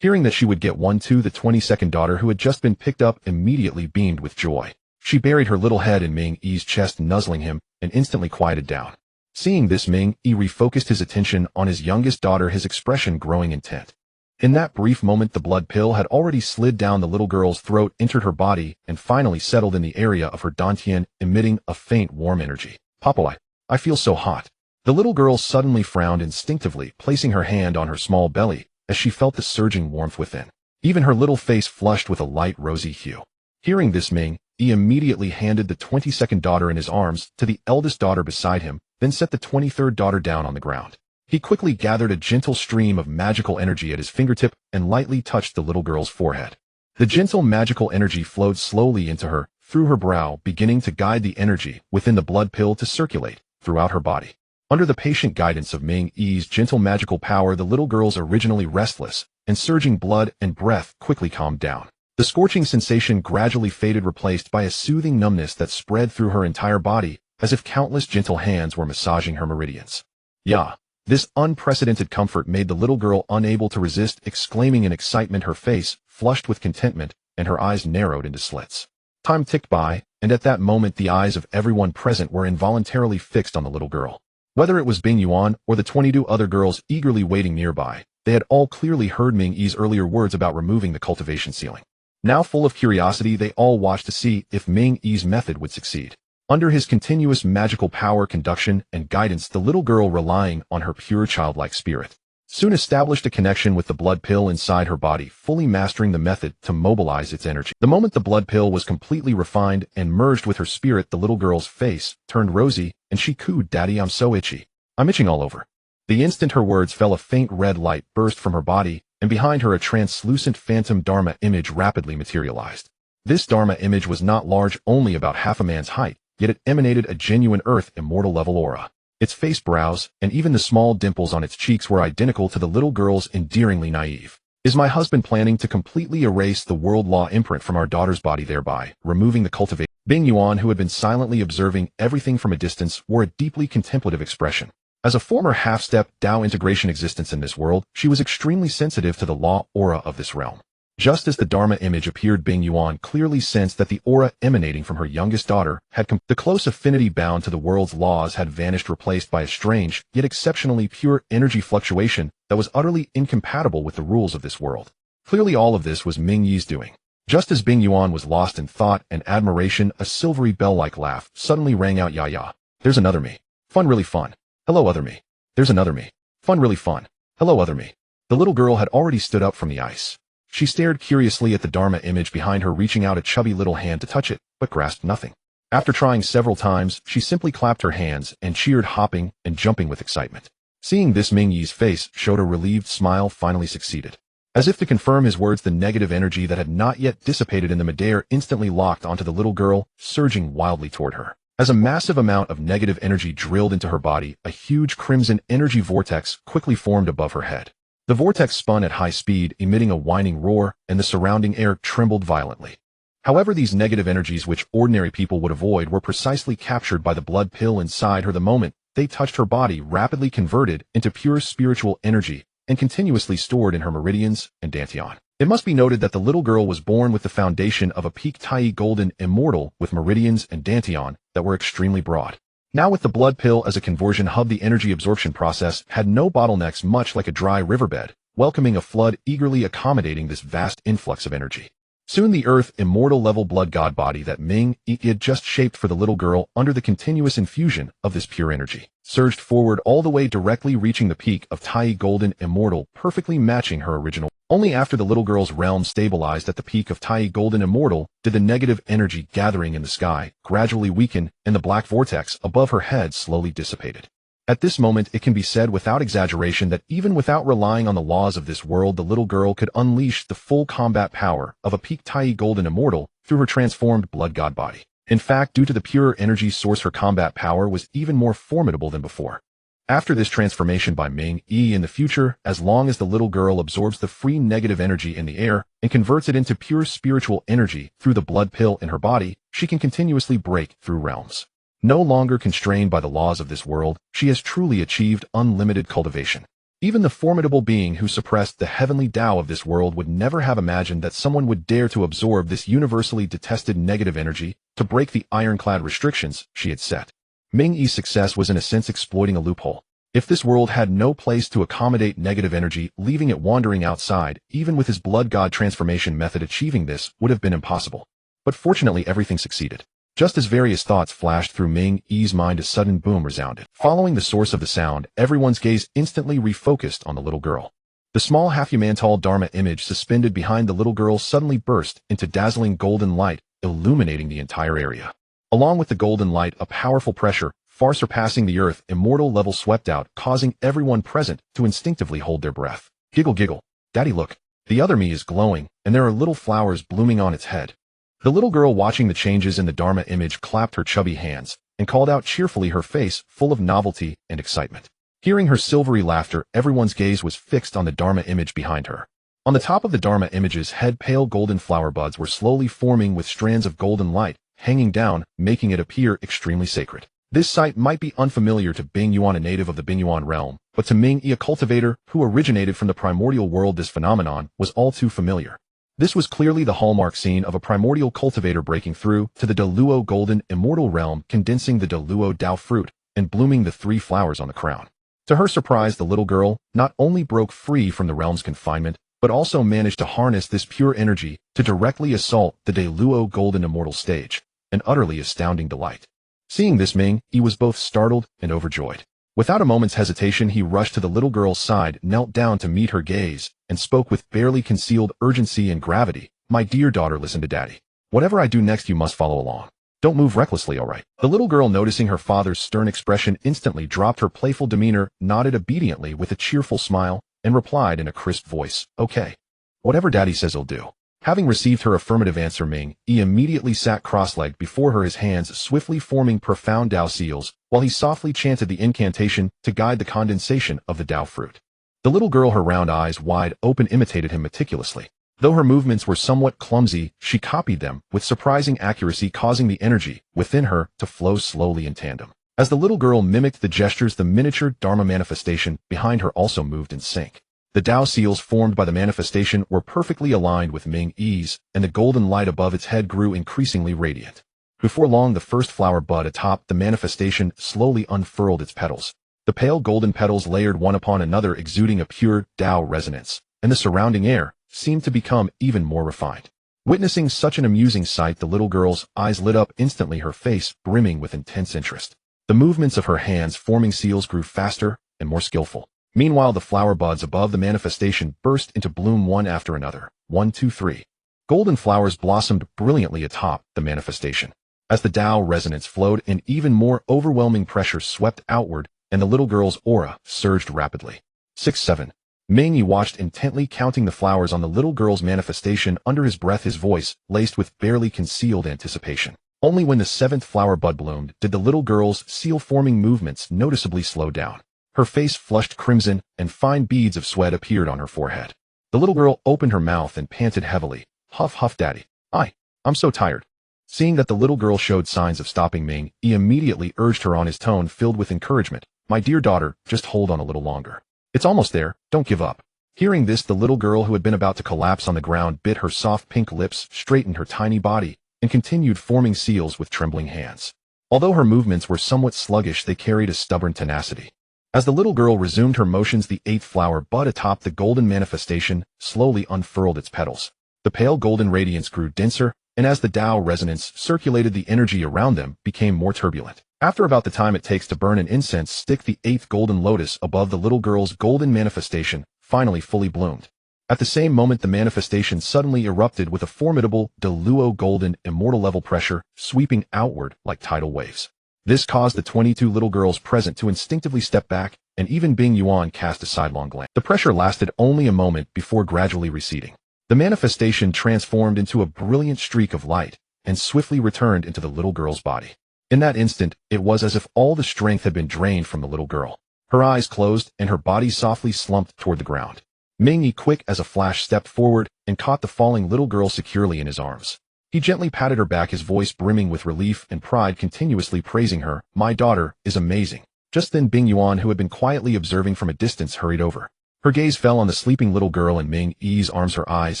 Hearing that she would get one too, the 22nd daughter, who had just been picked up, immediately beamed with joy. She buried her little head in Minghe's chest, nuzzling him, and instantly quieted down. Seeing this, Minghe refocused his attention on his youngest daughter, his expression growing intent. In that brief moment, the blood pill had already slid down the little girl's throat, entered her body, and finally settled in the area of her dantian, emitting a faint, warm energy. "Papa, I feel so hot." The little girl suddenly frowned instinctively, placing her hand on her small belly as she felt the surging warmth within. Even her little face flushed with a light rosy hue. Hearing this, Minghe immediately handed the 22nd daughter in his arms to the eldest daughter beside him, then set the 23rd daughter down on the ground. He quickly gathered a gentle stream of magical energy at his fingertip and lightly touched the little girl's forehead. The gentle magical energy flowed slowly into her, through her brow, beginning to guide the energy within the blood pill to circulate throughout her body. Under the patient guidance of Minghe's gentle magical power, the little girl's originally restless and surging blood and breath quickly calmed down. The scorching sensation gradually faded, replaced by a soothing numbness that spread through her entire body, as if countless gentle hands were massaging her meridians. "Yeah." This unprecedented comfort made the little girl unable to resist, exclaiming in excitement, her face flushed with contentment and her eyes narrowed into slits. Time ticked by, and at that moment the eyes of everyone present were involuntarily fixed on the little girl. Whether it was Bing Yuan or the 22 other girls eagerly waiting nearby, they had all clearly heard Minghe's earlier words about removing the cultivation ceiling. Now, full of curiosity, they all watched to see if Minghe's method would succeed. Under his continuous magical power, conduction, and guidance, the little girl, relying on her pure childlike spirit, soon established a connection with the blood pill inside her body, fully mastering the method to mobilize its energy. The moment the blood pill was completely refined and merged with her spirit, the little girl's face turned rosy, and she cooed, "Daddy, I'm so itchy. I'm itching all over." The instant her words fell, a faint red light burst from her body, and behind her a translucent phantom Dharma image rapidly materialized. This Dharma image was not large, only about half a man's height, yet it emanated a genuine earth immortal level aura. Its face, brows, and even the small dimples on its cheeks were identical to the little girl's, endearingly naive. "Is my husband planning to completely erase the world law imprint from our daughter's body, thereby removing the cultivate?" Bing Yuan, who had been silently observing everything from a distance, wore a deeply contemplative expression. As a former half-step Dao integration existence in this world, she was extremely sensitive to the law aura of this realm. Just as the Dharma image appeared, Bing Yuan clearly sensed that the aura emanating from her youngest daughter had the close affinity bound to the world's laws had vanished, replaced by a strange, yet exceptionally pure energy fluctuation that was utterly incompatible with the rules of this world. Clearly all of this was Minghe's doing. Just as Bing Yuan was lost in thought and admiration, a silvery bell-like laugh suddenly rang out. Ya. There's another me. Fun, really fun. Hello, other me. There's another me. Fun, really fun. Hello, other me. The little girl had already stood up from the ice. She stared curiously at the Dharma image behind her, reaching out a chubby little hand to touch it, but grasped nothing. After trying several times, she simply clapped her hands and cheered, hopping and jumping with excitement. Seeing this, Minghe's face showed a relieved smile. Finally succeeded. As if to confirm his words, the negative energy that had not yet dissipated in the midair instantly locked onto the little girl, surging wildly toward her. As a massive amount of negative energy drilled into her body, a huge crimson energy vortex quickly formed above her head. The vortex spun at high speed, emitting a whining roar, and the surrounding air trembled violently. However, these negative energies, which ordinary people would avoid, were precisely captured by the blood pill inside her the moment they touched her body, rapidly converted into pure spiritual energy, and continuously stored in her meridians and dantian. It must be noted that the little girl was born with the foundation of a peak Tai golden immortal with meridians and dantian that were extremely broad. Now, with the blood pill as a conversion hub, the energy absorption process had no bottlenecks, much like a dry riverbed, welcoming a flood, eagerly accommodating this vast influx of energy. Soon the earth immortal level blood god body that Minghe had just shaped for the little girl, under the continuous infusion of this pure energy, surged forward all the way, directly reaching the peak of Tai golden immortal, perfectly matching her original. Only after the little girl's realm stabilized at the peak of Tai golden immortal did the negative energy gathering in the sky gradually weaken, and the black vortex above her head slowly dissipated. At this moment, it can be said without exaggeration that even without relying on the laws of this world, the little girl could unleash the full combat power of a peak Tai golden immortal through her transformed blood god body. In fact, due to the pure energy source, her combat power was even more formidable than before. After this transformation by Minghe, in the future, as long as the little girl absorbs the free negative energy in the air and converts it into pure spiritual energy through the blood pill in her body, she can continuously break through realms. No longer constrained by the laws of this world, she has truly achieved unlimited cultivation. Even the formidable being who suppressed the Heavenly Dao of this world would never have imagined that someone would dare to absorb this universally detested negative energy to break the ironclad restrictions she had set. Minghe's success was in a sense exploiting a loophole. If this world had no place to accommodate negative energy, leaving it wandering outside, even with his blood god transformation method, achieving this would have been impossible. But fortunately, everything succeeded. Just as various thoughts flashed through Minghe's mind, a sudden boom resounded. Following the source of the sound, everyone's gaze instantly refocused on the little girl. The small half-human-tall Dharma image suspended behind the little girl suddenly burst into dazzling golden light, illuminating the entire area. Along with the golden light, a powerful pressure, far surpassing the earth immortal level, swept out, causing everyone present to instinctively hold their breath. Giggle, giggle. Daddy, look. The other me is glowing, and there are little flowers blooming on its head. The little girl, watching the changes in the Dharma image, clapped her chubby hands and called out cheerfully, her face full of novelty and excitement. Hearing her silvery laughter, everyone's gaze was fixed on the Dharma image behind her. On the top of the Dharma image's head, pale golden flower buds were slowly forming with strands of golden light hanging down, making it appear extremely sacred. This sight might be unfamiliar to Bing Yuan, a native of the Bing Yuan realm, but to Minghe, a cultivator who originated from the primordial world, this phenomenon was all too familiar. This was clearly the hallmark scene of a primordial cultivator breaking through to the Deluo golden immortal realm, condensing the Deluo Dao fruit and blooming the 3 flowers on the crown. To her surprise, the little girl not only broke free from the realm's confinement, but also managed to harness this pure energy to directly assault the Deluo golden immortal stage, an utterly astounding delight. Seeing this, Minghe was both startled and overjoyed. Without a moment's hesitation, he rushed to the little girl's side, knelt down to meet her gaze, and spoke with barely concealed urgency and gravity. "My dear daughter, listen to Daddy. Whatever I do next, you must follow along. Don't move recklessly, all right?" The little girl, noticing her father's stern expression, instantly dropped her playful demeanor, nodded obediently with a cheerful smile, and replied in a crisp voice, "Okay. Whatever Daddy says I'll do." Having received her affirmative answer, Minghe immediately sat cross-legged before her, his hands swiftly forming profound Dao seals, while he softly chanted the incantation to guide the condensation of the Dao fruit. The little girl, her round eyes wide open, imitated him meticulously. Though her movements were somewhat clumsy, she copied them with surprising accuracy, causing the energy within her to flow slowly in tandem. As the little girl mimicked the gestures, the miniature Dharma manifestation behind her also moved in sync. The Dao seals formed by the manifestation were perfectly aligned with Minghe's, and the golden light above its head grew increasingly radiant. Before long, the first flower bud atop the manifestation slowly unfurled its petals. The pale golden petals layered one upon another, exuding a pure Dao resonance, and the surrounding air seemed to become even more refined. Witnessing such an amusing sight, the little girl's eyes lit up instantly, her face brimming with intense interest. The movements of her hands forming seals grew faster and more skillful. Meanwhile, the flower buds above the manifestation burst into bloom one after another. 1, 2, 3. Golden flowers blossomed brilliantly atop the manifestation. As the Dao resonance flowed, an even more overwhelming pressure swept outward, and the little girl's aura surged rapidly. 6, 7. Minghe watched intently, counting the flowers on the little girl's manifestation under his breath, his voice laced with barely concealed anticipation. Only when the 7th flower bud bloomed did the little girl's seal-forming movements noticeably slow down. Her face flushed crimson, and fine beads of sweat appeared on her forehead. The little girl opened her mouth and panted heavily. Huff, huff, Daddy. I'm so tired. Seeing that the little girl showed signs of stopping, Minghe immediately urged her on, his tone filled with encouragement. My dear daughter, just hold on a little longer. It's almost there, don't give up. Hearing this, the little girl, who had been about to collapse on the ground, bit her soft pink lips, straightened her tiny body, and continued forming seals with trembling hands. Although her movements were somewhat sluggish, they carried a stubborn tenacity. As the little girl resumed her motions, the 8th flower bud atop the golden manifestation slowly unfurled its petals. The pale golden radiance grew denser, and as the Dao resonance circulated, the energy around them became more turbulent. After about the time it takes to burn an incense stick, the 8th golden lotus above the little girl's golden manifestation finally fully bloomed. At the same moment, the manifestation suddenly erupted with a formidable Deluo golden immortal level pressure sweeping outward like tidal waves. This caused the 22 little girls present to instinctively step back, and even Bing Yuan cast a sidelong glance. The pressure lasted only a moment before gradually receding. The manifestation transformed into a brilliant streak of light and swiftly returned into the little girl's body. In that instant, it was as if all the strength had been drained from the little girl. Her eyes closed, and her body softly slumped toward the ground. Minghe, quick as a flash, stepped forward and caught the falling little girl securely in his arms. He gently patted her back, his voice brimming with relief and pride, continuously praising her. My daughter is amazing. Just then, Bing Yuan, who had been quietly observing from a distance, hurried over. Her gaze fell on the sleeping little girl in Minghe's arms, her eyes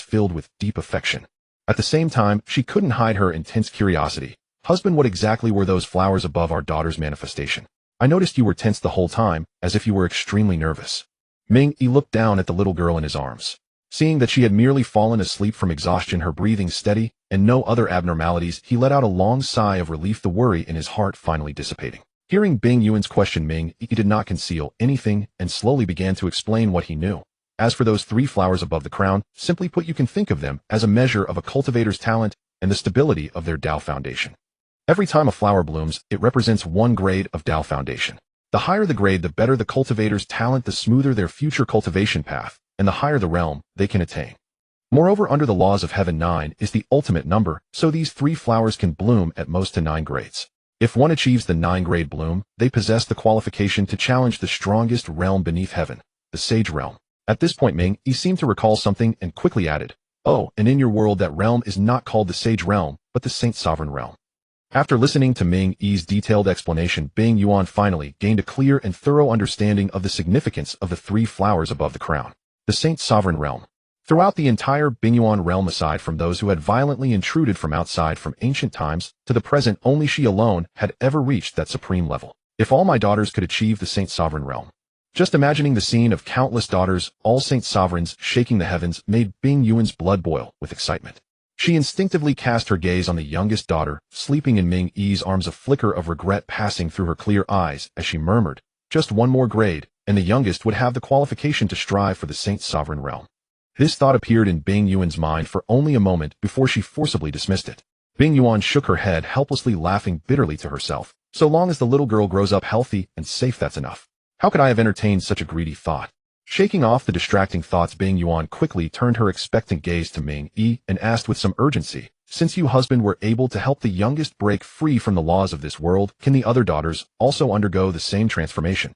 filled with deep affection. At the same time, she couldn't hide her intense curiosity. Husband, what exactly were those flowers above our daughter's manifestation? I noticed you were tense the whole time, as if you were extremely nervous. Minghe looked down at the little girl in his arms. Seeing that she had merely fallen asleep from exhaustion, her breathing steady, and no other abnormalities, he let out a long sigh of relief, the worry in his heart finally dissipating. Hearing Bing Yuan's question, Minghe did not conceal anything and slowly began to explain what he knew. As for those 3 flowers above the crown, simply put, you can think of them as a measure of a cultivator's talent and the stability of their Dao foundation. Every time a flower blooms, it represents 1 grade of Dao foundation. The higher the grade, the better the cultivator's talent, the smoother their future cultivation path, and the higher the realm they can attain. Moreover, under the laws of heaven, 9 is the ultimate number, so these 3 flowers can bloom at most to 9 grades. If one achieves the 9-grade bloom, they possess the qualification to challenge the strongest realm beneath heaven, the Sage realm. At this point, Minghe seemed to recall something and quickly added, "Oh, and in your world, that realm is not called the Sage realm, but the Saint Sovereign realm." After listening to Minghe's detailed explanation, Bing Yuan finally gained a clear and thorough understanding of the significance of the 3 flowers above the crown. The Saint Sovereign realm. Throughout the entire Bing Yuan realm, aside from those who had violently intruded from outside from ancient times to the present, only she alone had ever reached that supreme level. If all my daughters could achieve the Saint Sovereign realm. Just imagining the scene of countless daughters, all Saint Sovereigns, shaking the heavens, made Bing Yuan's blood boil with excitement. She instinctively cast her gaze on the youngest daughter, sleeping in Minghe's arms, a flicker of regret passing through her clear eyes as she murmured, just 1 more grade, and the youngest would have the qualification to strive for the Saint Sovereign realm. This thought appeared in Bing Yuan's mind for only a moment before she forcibly dismissed it. Bing Yuan shook her head, helplessly laughing bitterly to herself. So long as the little girl grows up healthy and safe, that's enough. How could I have entertained such a greedy thought? Shaking off the distracting thoughts, Bing Yuan quickly turned her expectant gaze to Minghe and asked with some urgency, since you, husband, were able to help the youngest break free from the laws of this world, can the other daughters also undergo the same transformation?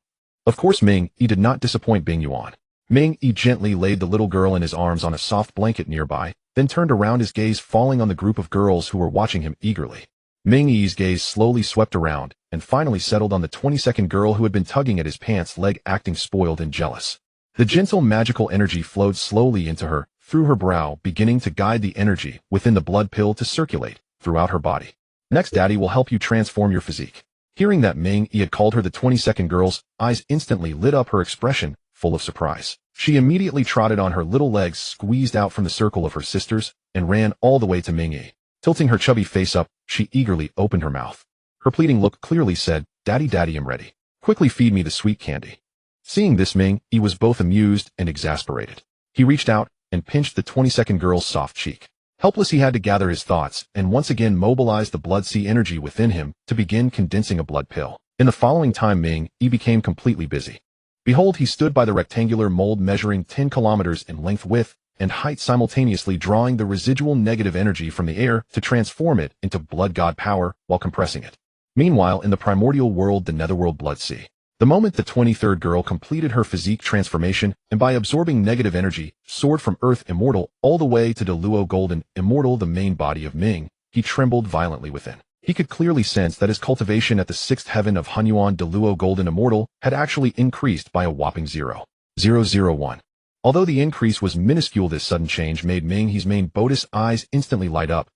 Of course, Minghe did not disappoint Bing Yuan. Minghe gently laid the little girl in his arms on a soft blanket nearby, then turned around, his gaze falling on the group of girls who were watching him eagerly. Minghe's gaze slowly swept around and finally settled on the 22nd girl who had been tugging at his pants leg, acting spoiled and jealous. The gentle magical energy flowed slowly into her, through her brow, beginning to guide the energy within the blood pill to circulate throughout her body. Next, Daddy will help you transform your physique. Hearing that Minghe had called her the 22nd girl's eyes instantly lit up, her expression full of surprise. She immediately trotted on her little legs squeezed out from the circle of her sisters and ran all the way to Minghe. Tilting her chubby face up, she eagerly opened her mouth. Her pleading look clearly said, "Daddy, daddy, I'm ready. Quickly feed me the sweet candy." Seeing this, Minghe was both amused and exasperated. He reached out and pinched the 22nd girl's soft cheek. Helpless, he had to gather his thoughts and once again mobilize the blood sea energy within him to begin condensing a blood pill. In the following time, Minghe became completely busy. Behold, he stood by the rectangular mold measuring 10 kilometers in length, width, and height, simultaneously drawing the residual negative energy from the air to transform it into blood god power while compressing it. Meanwhile, in the primordial world, the netherworld blood sea, the moment the 23rd girl completed her physique transformation and by absorbing negative energy, soared from Earth Immortal all the way to Deluo Golden Immortal, the main body of Minghe, he trembled violently within. He could clearly sense that his cultivation at the 6th heaven of Hunyuan Deluo Golden Immortal had actually increased by a whopping 0.001. Although the increase was minuscule, this sudden change made Minghe's main Bodis eyes instantly light up.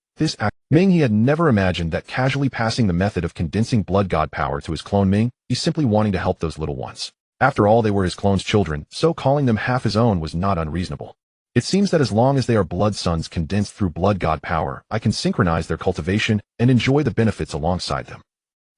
Minghe had never imagined that casually passing the method of condensing blood god power to his clone Minghe, he's simply wanting to help those little ones. After all, they were his clone's children, so calling them half his own was not unreasonable. It seems that as long as they are blood sons condensed through blood god power, I can synchronize their cultivation and enjoy the benefits alongside them.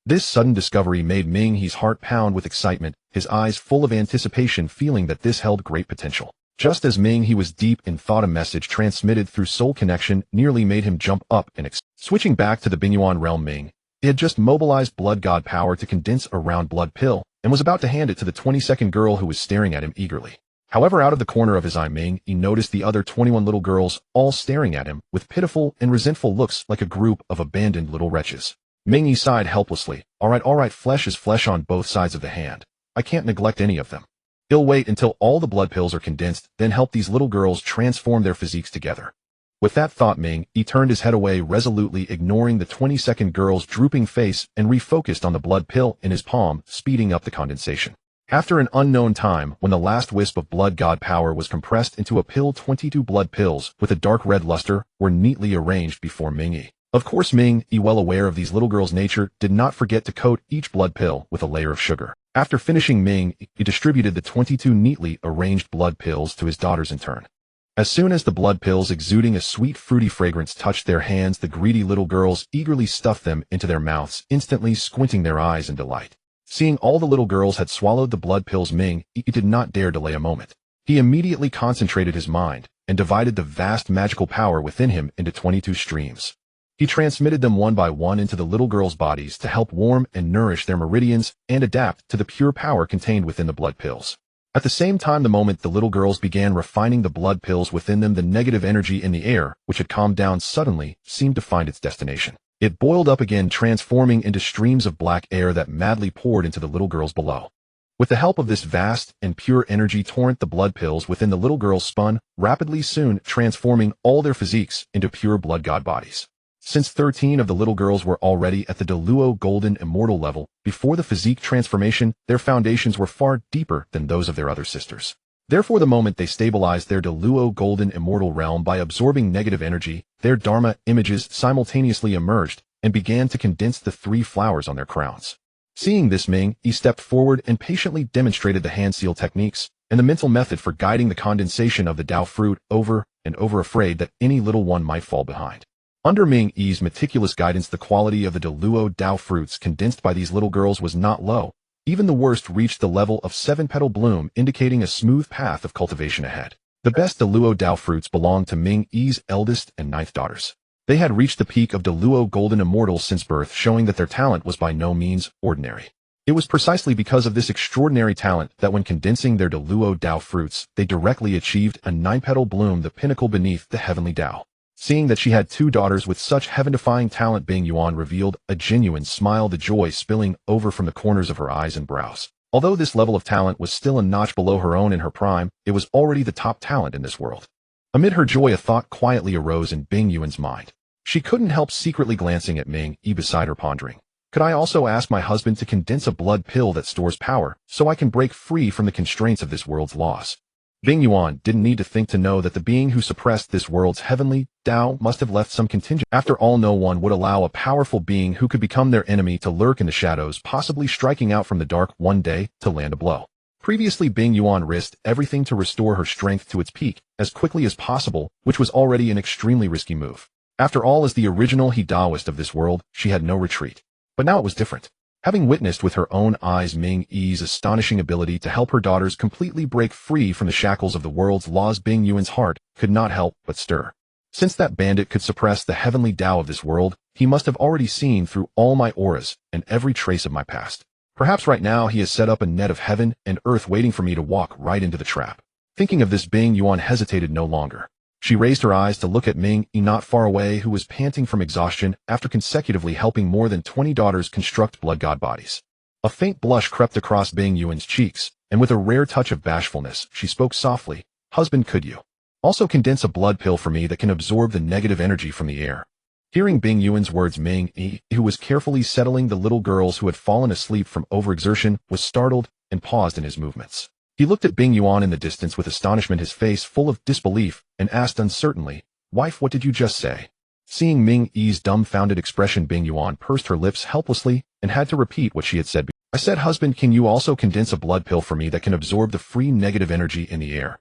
This sudden discovery made Minghe's heart pound with excitement, his eyes full of anticipation, feeling that this held great potential. Just as Minghe was deep in thought, a message transmitted through soul connection nearly made him jump up and switching back to the Binyuan realm, Minghe had just mobilized blood god power to condense a round blood pill and was about to hand it to the 22nd girl, who was staring at him eagerly. However, out of the corner of his eye, Minghe noticed the other 21 little girls all staring at him with pitiful and resentful looks, like a group of abandoned little wretches. Minghe sighed helplessly. All right, flesh is flesh on both sides of the hand. I can't neglect any of them. He'll wait until all the blood pills are condensed, then help these little girls transform their physiques together. With that thought, Minghe turned his head away, resolutely ignoring the 22nd girl's drooping face, and refocused on the blood pill in his palm, speeding up the condensation. After an unknown time, when the last wisp of blood god power was compressed into a pill, 22 blood pills with a dark red luster were neatly arranged before Minghe. Of course, Minghe, well aware of these little girls' nature, did not forget to coat each blood pill with a layer of sugar. After finishing, Minghe distributed the 22 neatly arranged blood pills to his daughters in turn. As soon as the blood pills exuding a sweet fruity fragrance touched their hands, the greedy little girls eagerly stuffed them into their mouths, instantly squinting their eyes in delight. Seeing all the little girls had swallowed the blood pills, Minghe did not dare delay a moment. He immediately concentrated his mind and divided the vast magical power within him into 22 streams. He transmitted them one by one into the little girls' bodies to help warm and nourish their meridians and adapt to the pure power contained within the blood pills. At the same time, the moment the little girls began refining the blood pills within them, the negative energy in the air, which had calmed down suddenly, seemed to find its destination. It boiled up again, transforming into streams of black air that madly poured into the little girls below. With the help of this vast and pure energy torrent, the blood pills within the little girls spun rapidly, soon transforming all their physiques into pure blood god bodies. Since 13 of the little girls were already at the Deluo Golden Immortal level, before the physique transformation, their foundations were far deeper than those of their other sisters. Therefore, the moment they stabilized their Deluo Golden Immortal realm by absorbing negative energy, their Dharma images simultaneously emerged and began to condense the 3 flowers on their crowns. Seeing this, Minghe stepped forward and patiently demonstrated the hand seal techniques and the mental method for guiding the condensation of the Dao fruit over and over, afraid that any little one might fall behind. Under Minghe's meticulous guidance, the quality of the Deluo Dao fruits condensed by these little girls was not low. Even the worst reached the level of 7-petal bloom, indicating a smooth path of cultivation ahead. The best Deluo Dao fruits belonged to Minghe's eldest and 9th daughters. They had reached the peak of Deluo Golden Immortal since birth, showing that their talent was by no means ordinary. It was precisely because of this extraordinary talent that when condensing their Deluo Dao fruits, they directly achieved a 9-petal bloom, the pinnacle beneath the Heavenly Dao. Seeing that she had 2 daughters with such heaven-defying talent, Bing Yuan revealed a genuine smile, the joy spilling over from the corners of her eyes and brows. Although this level of talent was still a notch below her own in her prime, it was already the top talent in this world. Amid her joy, a thought quietly arose in Bing Yuan's mind. She couldn't help secretly glancing at Minghe beside her, pondering. Could I also ask my husband to condense a blood pill that stores power, so I can break free from the constraints of this world's laws? Bing Yuan didn't need to think to know that the being who suppressed this world's Heavenly Dao must have left some contingent. After all, no one would allow a powerful being who could become their enemy to lurk in the shadows, possibly striking out from the dark one day to land a blow. Previously, Bing Yuan risked everything to restore her strength to its peak as quickly as possible, which was already an extremely risky move. After all, as the original He Daoist of this world, she had no retreat. But now it was different. Having witnessed with her own eyes Minghe's astonishing ability to help her daughters completely break free from the shackles of the world's laws, Bing Yuan's heart could not help but stir. Since that bandit could suppress the Heavenly Dao of this world, he must have already seen through all my auras and every trace of my past. Perhaps right now he has set up a net of heaven and earth waiting for me to walk right into the trap. Thinking of this, Bing Yuan hesitated no longer. She raised her eyes to look at Minghe not far away, who was panting from exhaustion after consecutively helping more than 20 daughters construct blood god bodies. A faint blush crept across Bing Yuan's cheeks, and with a rare touch of bashfulness, she spoke softly, "Husband, could you also condense a blood pill for me that can absorb the negative energy from the air?" Hearing Bing Yuan's words, Minghe, who was carefully settling the little girls who had fallen asleep from overexertion, was startled and paused in his movements. He looked at Bing Yuan in the distance with astonishment, his face full of disbelief, and asked uncertainly, "Wife, what did you just say?" Seeing Minghe's dumbfounded expression, Bing Yuan pursed her lips helplessly and had to repeat what she had said. "I said, husband, can you also condense a blood pill for me that can absorb the free negative energy in the air?"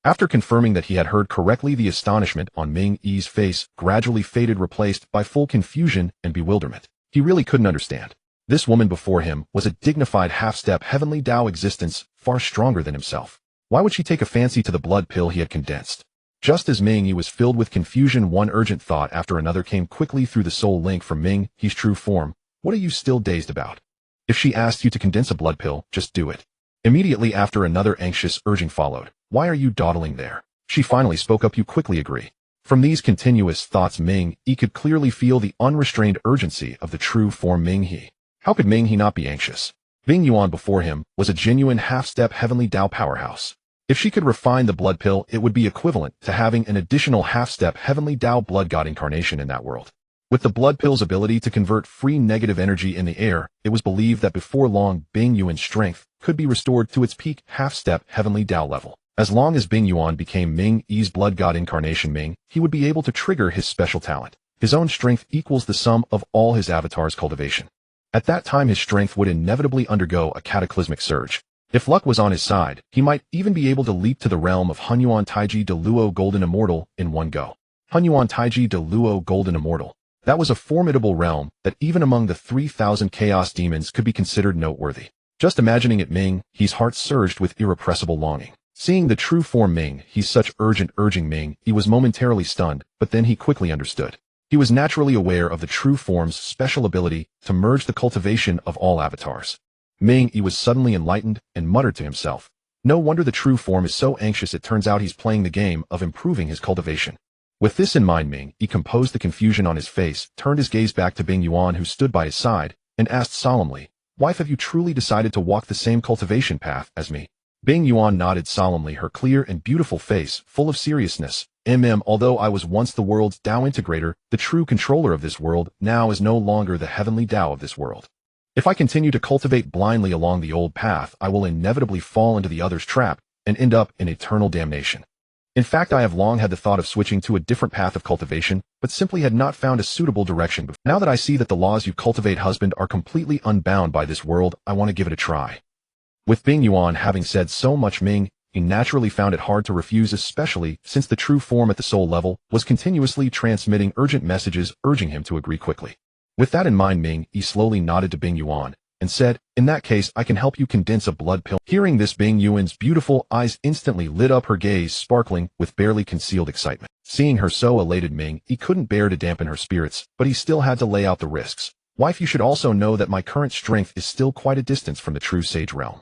After confirming that he had heard correctly, the astonishment on Minghe's face gradually faded, replaced by full confusion and bewilderment. He really couldn't understand. This woman before him was a dignified half-step Heavenly Dao existence, far stronger than himself. Why would she take a fancy to the blood pill he had condensed? Just as Minghe was filled with confusion, one urgent thought after another came quickly through the soul link from Minghe's true form. "What are you still dazed about? If she asked you to condense a blood pill, just do it." Immediately after, another anxious urging followed. "Why are you dawdling there?" She finally spoke up. "You quickly agree." From these continuous thoughts, Minghe could clearly feel the unrestrained urgency of the true form Minghe. How could Minghe not be anxious? Bing Yuan before him was a genuine half-step Heavenly Dao powerhouse. If she could refine the blood pill, it would be equivalent to having an additional half-step Heavenly Dao blood god incarnation in that world. With the blood pill's ability to convert free negative energy in the air, it was believed that before long, Bing Yuan's strength could be restored to its peak half-step Heavenly Dao level. As long as Bing Yuan became Minghe's blood god incarnation Minghe, he would be able to trigger his special talent. His own strength equals the sum of all his avatar's cultivation. At that time, his strength would inevitably undergo a cataclysmic surge. If luck was on his side, he might even be able to leap to the realm of Hunyuan Taiji de Luo Golden Immortal in one go. Hunyuan Taiji de Luo Golden Immortal. That was a formidable realm that even among the 3,000 chaos demons could be considered noteworthy. Just imagining it, Minghe's heart surged with irrepressible longing. Seeing the true form Minghe's such urgent urging Minghe, he was momentarily stunned, but then he quickly understood. He was naturally aware of the true form's special ability to merge the cultivation of all avatars. Minghe was suddenly enlightened and muttered to himself, "No wonder the true form is so anxious. It turns out he's playing the game of improving his cultivation." With this in mind, Minghe composed the confusion on his face, turned his gaze back to Bing Yuan, who stood by his side, and asked solemnly, "Wife, have you truly decided to walk the same cultivation path as me?" Bing Yuan nodded solemnly, her clear and beautiful face full of seriousness. Although I was once the world's Dao integrator, the true controller of this world now is no longer the Heavenly Dao of this world. If I continue to cultivate blindly along the old path, I will inevitably fall into the other's trap and end up in eternal damnation. In fact, I have long had the thought of switching to a different path of cultivation, but simply had not found a suitable direction before. Now that I see that the laws you cultivate, husband, are completely unbound by this world, I want to give it a try. With Bing Yuan having said so much, Minghe naturally found it hard to refuse, especially since the true form at the soul level was continuously transmitting urgent messages urging him to agree quickly. With that in mind, Minghe slowly nodded to Bing Yuan and said, "In that case, I can help you condense a blood pill." Hearing this, Bing Yuan's beautiful eyes instantly lit up, her gaze sparkling with barely concealed excitement. Seeing her so elated, Minghe couldn't bear to dampen her spirits, but he still had to lay out the risks. "Wife, you should also know that my current strength is still quite a distance from the true sage realm.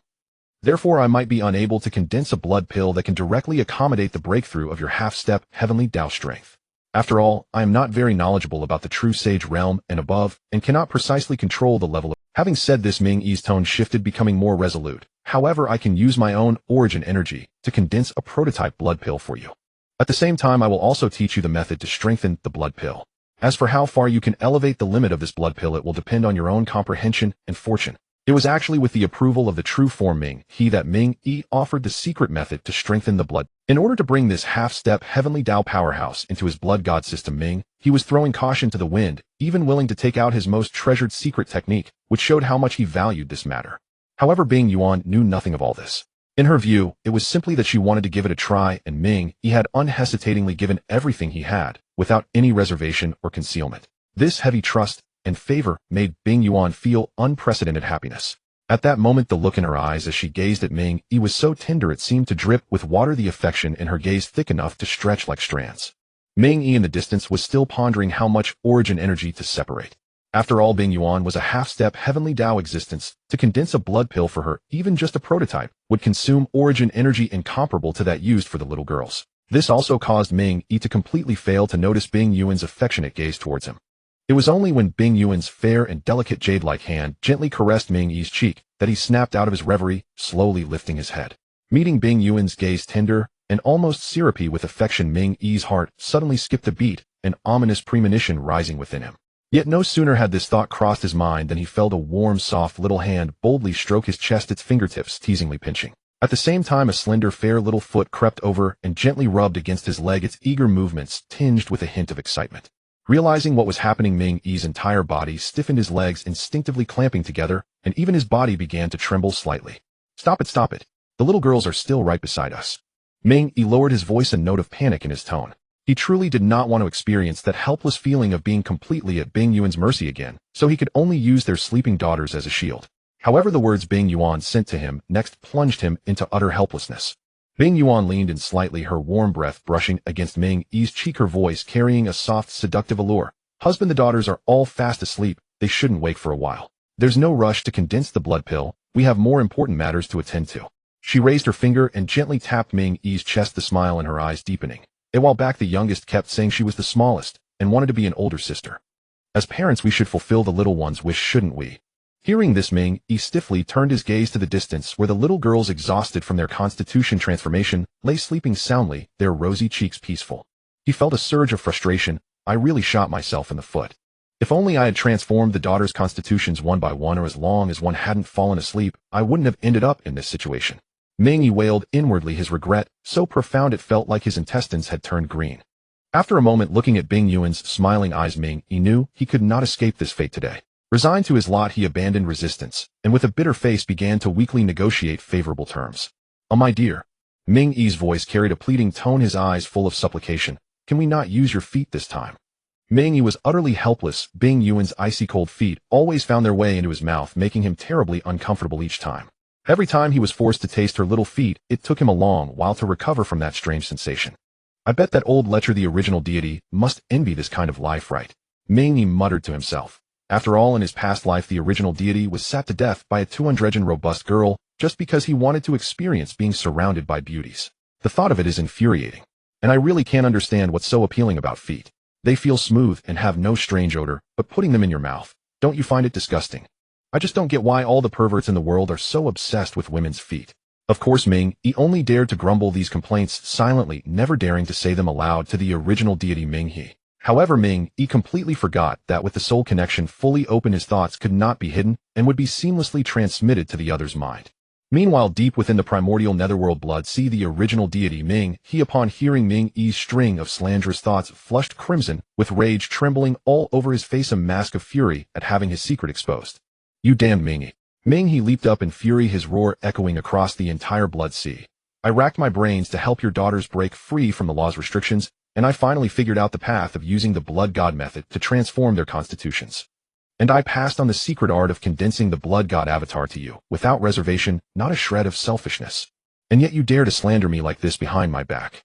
Therefore, I might be unable to condense a blood pill that can directly accommodate the breakthrough of your half-step Heavenly Dao strength. After all, I am not very knowledgeable about the true sage realm and above, and cannot precisely control the level of..." Having said this, Minghe's tone shifted, becoming more resolute. "However, I can use my own origin energy to condense a prototype blood pill for you. At the same time, I will also teach you the method to strengthen the blood pill. As for how far you can elevate the limit of this blood pill, it will depend on your own comprehension and fortune." It was actually with the approval of the true form Minghe that Minghe offered the secret method to strengthen the blood. In order to bring this half-step Heavenly Dao powerhouse into his blood god system, Minghe was throwing caution to the wind, even willing to take out his most treasured secret technique, which showed how much he valued this matter. However, Bing Yuan knew nothing of all this. In her view, it was simply that she wanted to give it a try, and Minghe had unhesitatingly given everything he had, without any reservation or concealment. This heavy trust and favor made Bing Yuan feel unprecedented happiness. At that moment, the look in her eyes as she gazed at Minghe was so tender it seemed to drip with water, the affection in her gaze thick enough to stretch like strands. Minghe in the distance was still pondering how much origin energy to separate. After all, Bing Yuan was a half-step Heavenly Dao existence. To condense a blood pill for her, even just a prototype, would consume origin energy incomparable to that used for the little girls. This also caused Minghe to completely fail to notice Bing Yuan's affectionate gaze towards him. It was only when Bing Yuan's fair and delicate jade-like hand gently caressed Minghe's cheek that he snapped out of his reverie, slowly lifting his head. Meeting Bing Yuan's gaze tender and almost syrupy with affection, Minghe's heart suddenly skipped a beat, an ominous premonition rising within him. Yet no sooner had this thought crossed his mind than he felt a warm, soft little hand boldly stroke his chest, its fingertips teasingly pinching. At the same time, a slender, fair little foot crept over and gently rubbed against his leg, its eager movements tinged with a hint of excitement. Realizing what was happening, Minghe's entire body stiffened, his legs instinctively clamping together, and even his body began to tremble slightly. Stop it, stop it. The little girls are still right beside us. Minghe lowered his voice, a note of panic in his tone. He truly did not want to experience that helpless feeling of being completely at Bing Yuan's mercy again, so he could only use their sleeping daughters as a shield. However, the words Bing Yuan sent to him next plunged him into utter helplessness. Bing Yuan leaned in slightly, her warm breath brushing against Minghe's cheek, her voice carrying a soft, seductive allure. Husband, the daughters are all fast asleep. They shouldn't wake for a while. There's no rush to condense the blood pill. We have more important matters to attend to. She raised her finger and gently tapped Minghe's chest, the smile in her eyes deepening. A while back, the youngest kept saying she was the smallest and wanted to be an older sister. As parents, we should fulfill the little one's wish, shouldn't we? Hearing this, Minghe stiffly turned his gaze to the distance where the little girls, exhausted from their constitution transformation, lay sleeping soundly, their rosy cheeks peaceful. He felt a surge of frustration. I really shot myself in the foot. If only I had transformed the daughters' constitutions one by one, or as long as one hadn't fallen asleep, I wouldn't have ended up in this situation. Minghe wailed inwardly, his regret so profound it felt like his intestines had turned green. After a moment looking at Bing Yuan's smiling eyes, Minghe knew he could not escape this fate today. Resigned to his lot, he abandoned resistance, and with a bitter face began to weakly negotiate favorable terms. Oh, my dear. Minghe's voice carried a pleading tone, his eyes full of supplication. Can we not use your feet this time? Minghe was utterly helpless. Bing Yuan's icy-cold feet always found their way into his mouth, making him terribly uncomfortable each time. Every time he was forced to taste her little feet, it took him a long while to recover from that strange sensation. I bet that old lecher, the original deity, must envy this kind of life, right? Minghe muttered to himself. After all, in his past life, the original deity was sat to death by a 200 robust girl just because he wanted to experience being surrounded by beauties. The thought of it is infuriating. And I really can't understand what's so appealing about feet. They feel smooth and have no strange odor, but putting them in your mouth, don't you find it disgusting? I just don't get why all the perverts in the world are so obsessed with women's feet. Of course, Minghe only dared to grumble these complaints silently, never daring to say them aloud to the original deity Minghe. However, Minghe completely forgot that with the soul connection fully open, his thoughts could not be hidden and would be seamlessly transmitted to the other's mind. Meanwhile, deep within the primordial netherworld blood sea, the original deity Minghe, upon hearing Minghe's string of slanderous thoughts, flushed crimson, with rage trembling all over his face, a mask of fury at having his secret exposed. You damned Minghe. Minghe leaped up in fury, his roar echoing across the entire blood sea. I racked my brains to help your daughters break free from the law's restrictions, and I finally figured out the path of using the blood god method to transform their constitutions. And I passed on the secret art of condensing the blood god avatar to you, without reservation, not a shred of selfishness. And yet you dare to slander me like this behind my back.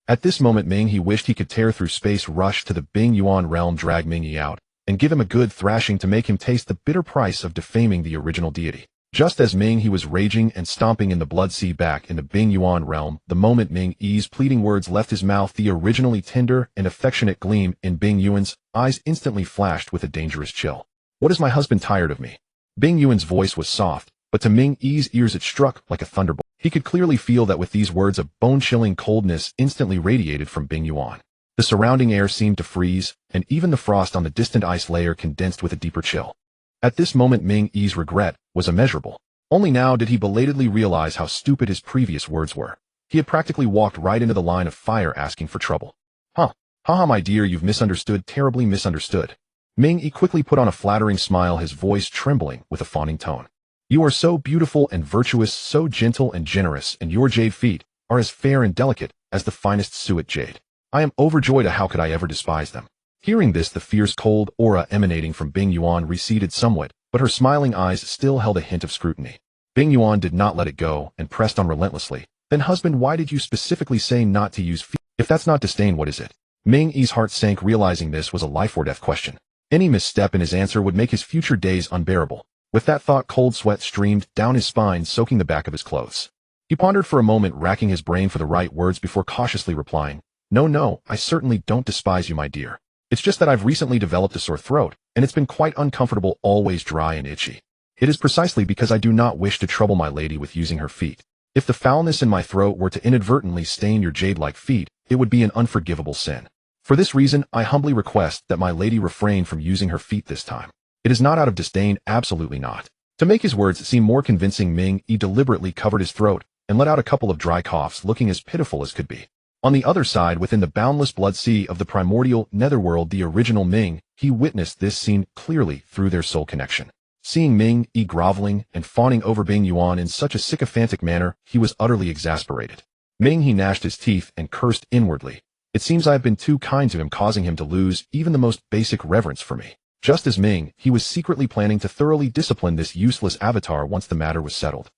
At this moment, Minghe wished he could tear through space, rush to the Bing Yuan realm, drag Minghe out, and give him a good thrashing to make him taste the bitter price of defaming the original deity. Just as Minghe was raging and stomping in the blood sea back in the Bing Yuan realm, the moment Minghe's pleading words left his mouth, the originally tender and affectionate gleam in Bing Yuan's eyes instantly flashed with a dangerous chill. What is my husband tired of me? Bing Yuan's voice was soft, but to Minghe's ears it struck like a thunderbolt. He could clearly feel that with these words a bone-chilling coldness instantly radiated from Bing Yuan. The surrounding air seemed to freeze, and even the frost on the distant ice layer condensed with a deeper chill. At this moment, Minghe's regret was immeasurable. Only now did he belatedly realize how stupid his previous words were. He had practically walked right into the line of fire asking for trouble. Haha, my dear, you've misunderstood, terribly misunderstood. Minghe quickly put on a flattering smile, his voice trembling with a fawning tone. You are so beautiful and virtuous, so gentle and generous, and your jade feet are as fair and delicate as the finest suet jade. I am overjoyed. How could I ever despise them? Hearing this, the fierce cold aura emanating from Bing Yuan receded somewhat, but her smiling eyes still held a hint of scrutiny. Bing Yuan did not let it go and pressed on relentlessly. Then husband, why did you specifically say not to use feet? If that's not disdain, what is it? Minghe's heart sank, realizing this was a life or death question. Any misstep in his answer would make his future days unbearable. With that thought, cold sweat streamed down his spine, soaking the back of his clothes. He pondered for a moment, racking his brain for the right words before cautiously replying, No, I certainly don't despise you, my dear. It's just that I've recently developed a sore throat, and it's been quite uncomfortable, always dry and itchy. It is precisely because I do not wish to trouble my lady with using her feet. If the foulness in my throat were to inadvertently stain your jade-like feet, it would be an unforgivable sin. For this reason, I humbly request that my lady refrain from using her feet this time. It is not out of disdain, absolutely not. To make his words seem more convincing, Minghe deliberately covered his throat and let out a couple of dry coughs, looking as pitiful as could be. On the other side, within the boundless blood sea of the primordial netherworld, the original Minghe, he witnessed this scene clearly through their soul connection. Seeing Minghe groveling and fawning over Bing Yuan in such a sycophantic manner, he was utterly exasperated. Minghe gnashed his teeth and cursed inwardly. It seems I have been too kind to him, causing him to lose even the most basic reverence for me. Just as Minghe, he was secretly planning to thoroughly discipline this useless avatar once the matter was settled.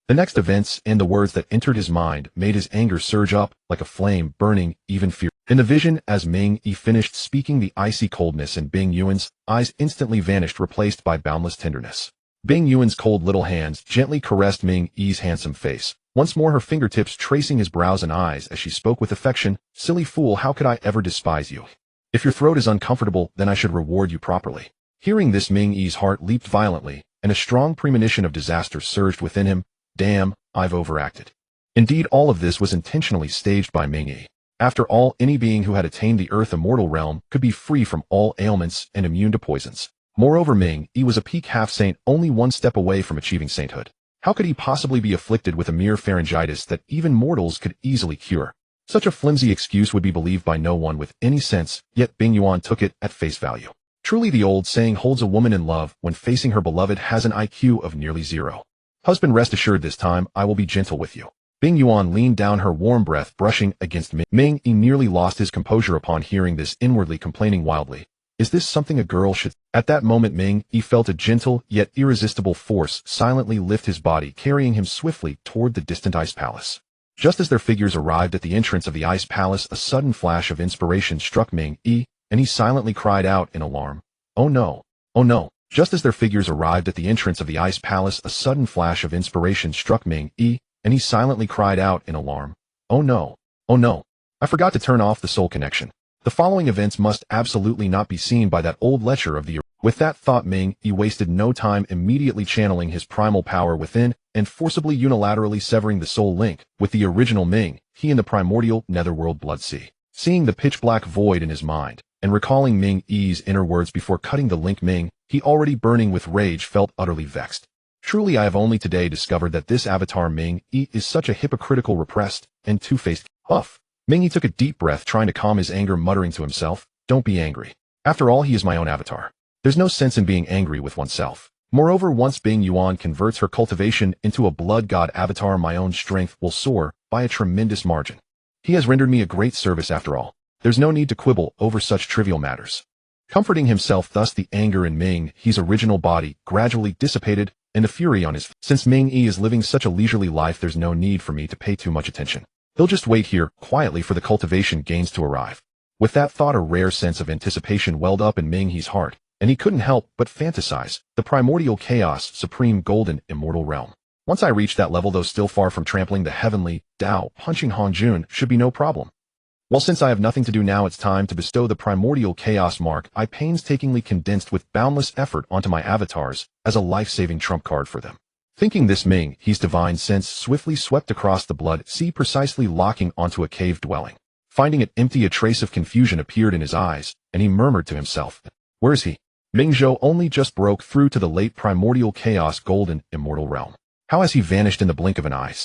The next events and the words that entered his mind made his anger surge up like a flame, burning even fear. In the vision, as Minghe finished speaking, the icy coldness in Bing Yuan's eyes instantly vanished, replaced by boundless tenderness. Bing Yuan's cold little hands gently caressed Minghe's handsome face, once more her fingertips tracing his brows and eyes as she spoke with affection. Silly fool, how could I ever despise you? If your throat is uncomfortable, then I should reward you properly. Hearing this, Minghe's heart leaped violently, and a strong premonition of disaster surged within him. Damn, I've overacted. Indeed, all of this was intentionally staged by Minghe. After all, any being who had attained the earth immortal realm could be free from all ailments and immune to poisons. Moreover, Minghe was a peak half-saint, only one step away from achieving sainthood. How could he possibly be afflicted with a mere pharyngitis that even mortals could easily cure? Such a flimsy excuse would be believed by no one with any sense, yet Bing Yuan took it at face value. Truly, the old saying holds: a woman in love when facing her beloved has an IQ of nearly 0. Husband, rest assured this time I will be gentle with you. Bing Yuan leaned down, her warm breath brushing against Minghe. Minghe nearly lost his composure upon hearing this, inwardly complaining wildly. Is this something a girl should? At that moment, Minghe felt a gentle yet irresistible force silently lift his body, carrying him swiftly toward the distant ice palace. Just as their figures arrived at the entrance of the ice palace, a sudden flash of inspiration struck Minghe, and he silently cried out in alarm. Oh no! Oh no! Just as their figures arrived at the entrance of the ice palace, a sudden flash of inspiration struck Minghe, and he silently cried out in alarm. Oh no! Oh no! I forgot to turn off the soul connection. The following events must absolutely not be seen by that old lecher of the earth. With that thought, Minghe wasted no time, immediately channeling his primal power within and forcibly unilaterally severing the soul link with the original Minghe, he in the primordial netherworld blood sea. Seeing the pitch-black void in his mind and recalling Minghe's inner words before cutting the link, Minghe, already burning with rage, felt utterly vexed. Truly, I have only today discovered that this avatar Minghe is such a hypocritical, repressed, and two-faced huff. Minghe took a deep breath, trying to calm his anger, muttering to himself, Don't be angry. After all, he is my own avatar. There's no sense in being angry with oneself. Moreover, once Bing Yuan converts her cultivation into a blood god avatar, my own strength will soar by a tremendous margin. He has rendered me a great service after all. There's no need to quibble over such trivial matters. Comforting himself thus, the anger in Minghe's original body gradually dissipated, and the fury on his face. Since Minghe is living such a leisurely life, there's no need for me to pay too much attention. He'll just wait here quietly for the cultivation gains to arrive. With that thought, a rare sense of anticipation welled up in Minghe's heart, and he couldn't help but fantasize the primordial chaos, supreme golden immortal realm. Once I reach that level, though still far from trampling the Heavenly Dao, punching Hanjun should be no problem. Well, since I have nothing to do now, it's time to bestow the primordial chaos mark I painstakingly condensed with boundless effort onto my avatars as a life-saving trump card for them. Thinking this, Minghe's divine sense swiftly swept across the blood sea, precisely locking onto a cave dwelling. Finding it empty, a trace of confusion appeared in his eyes, and he murmured to himself, Where is he? Minghe only just broke through to the late primordial chaos golden immortal realm. How has he vanished in the blink of an eye?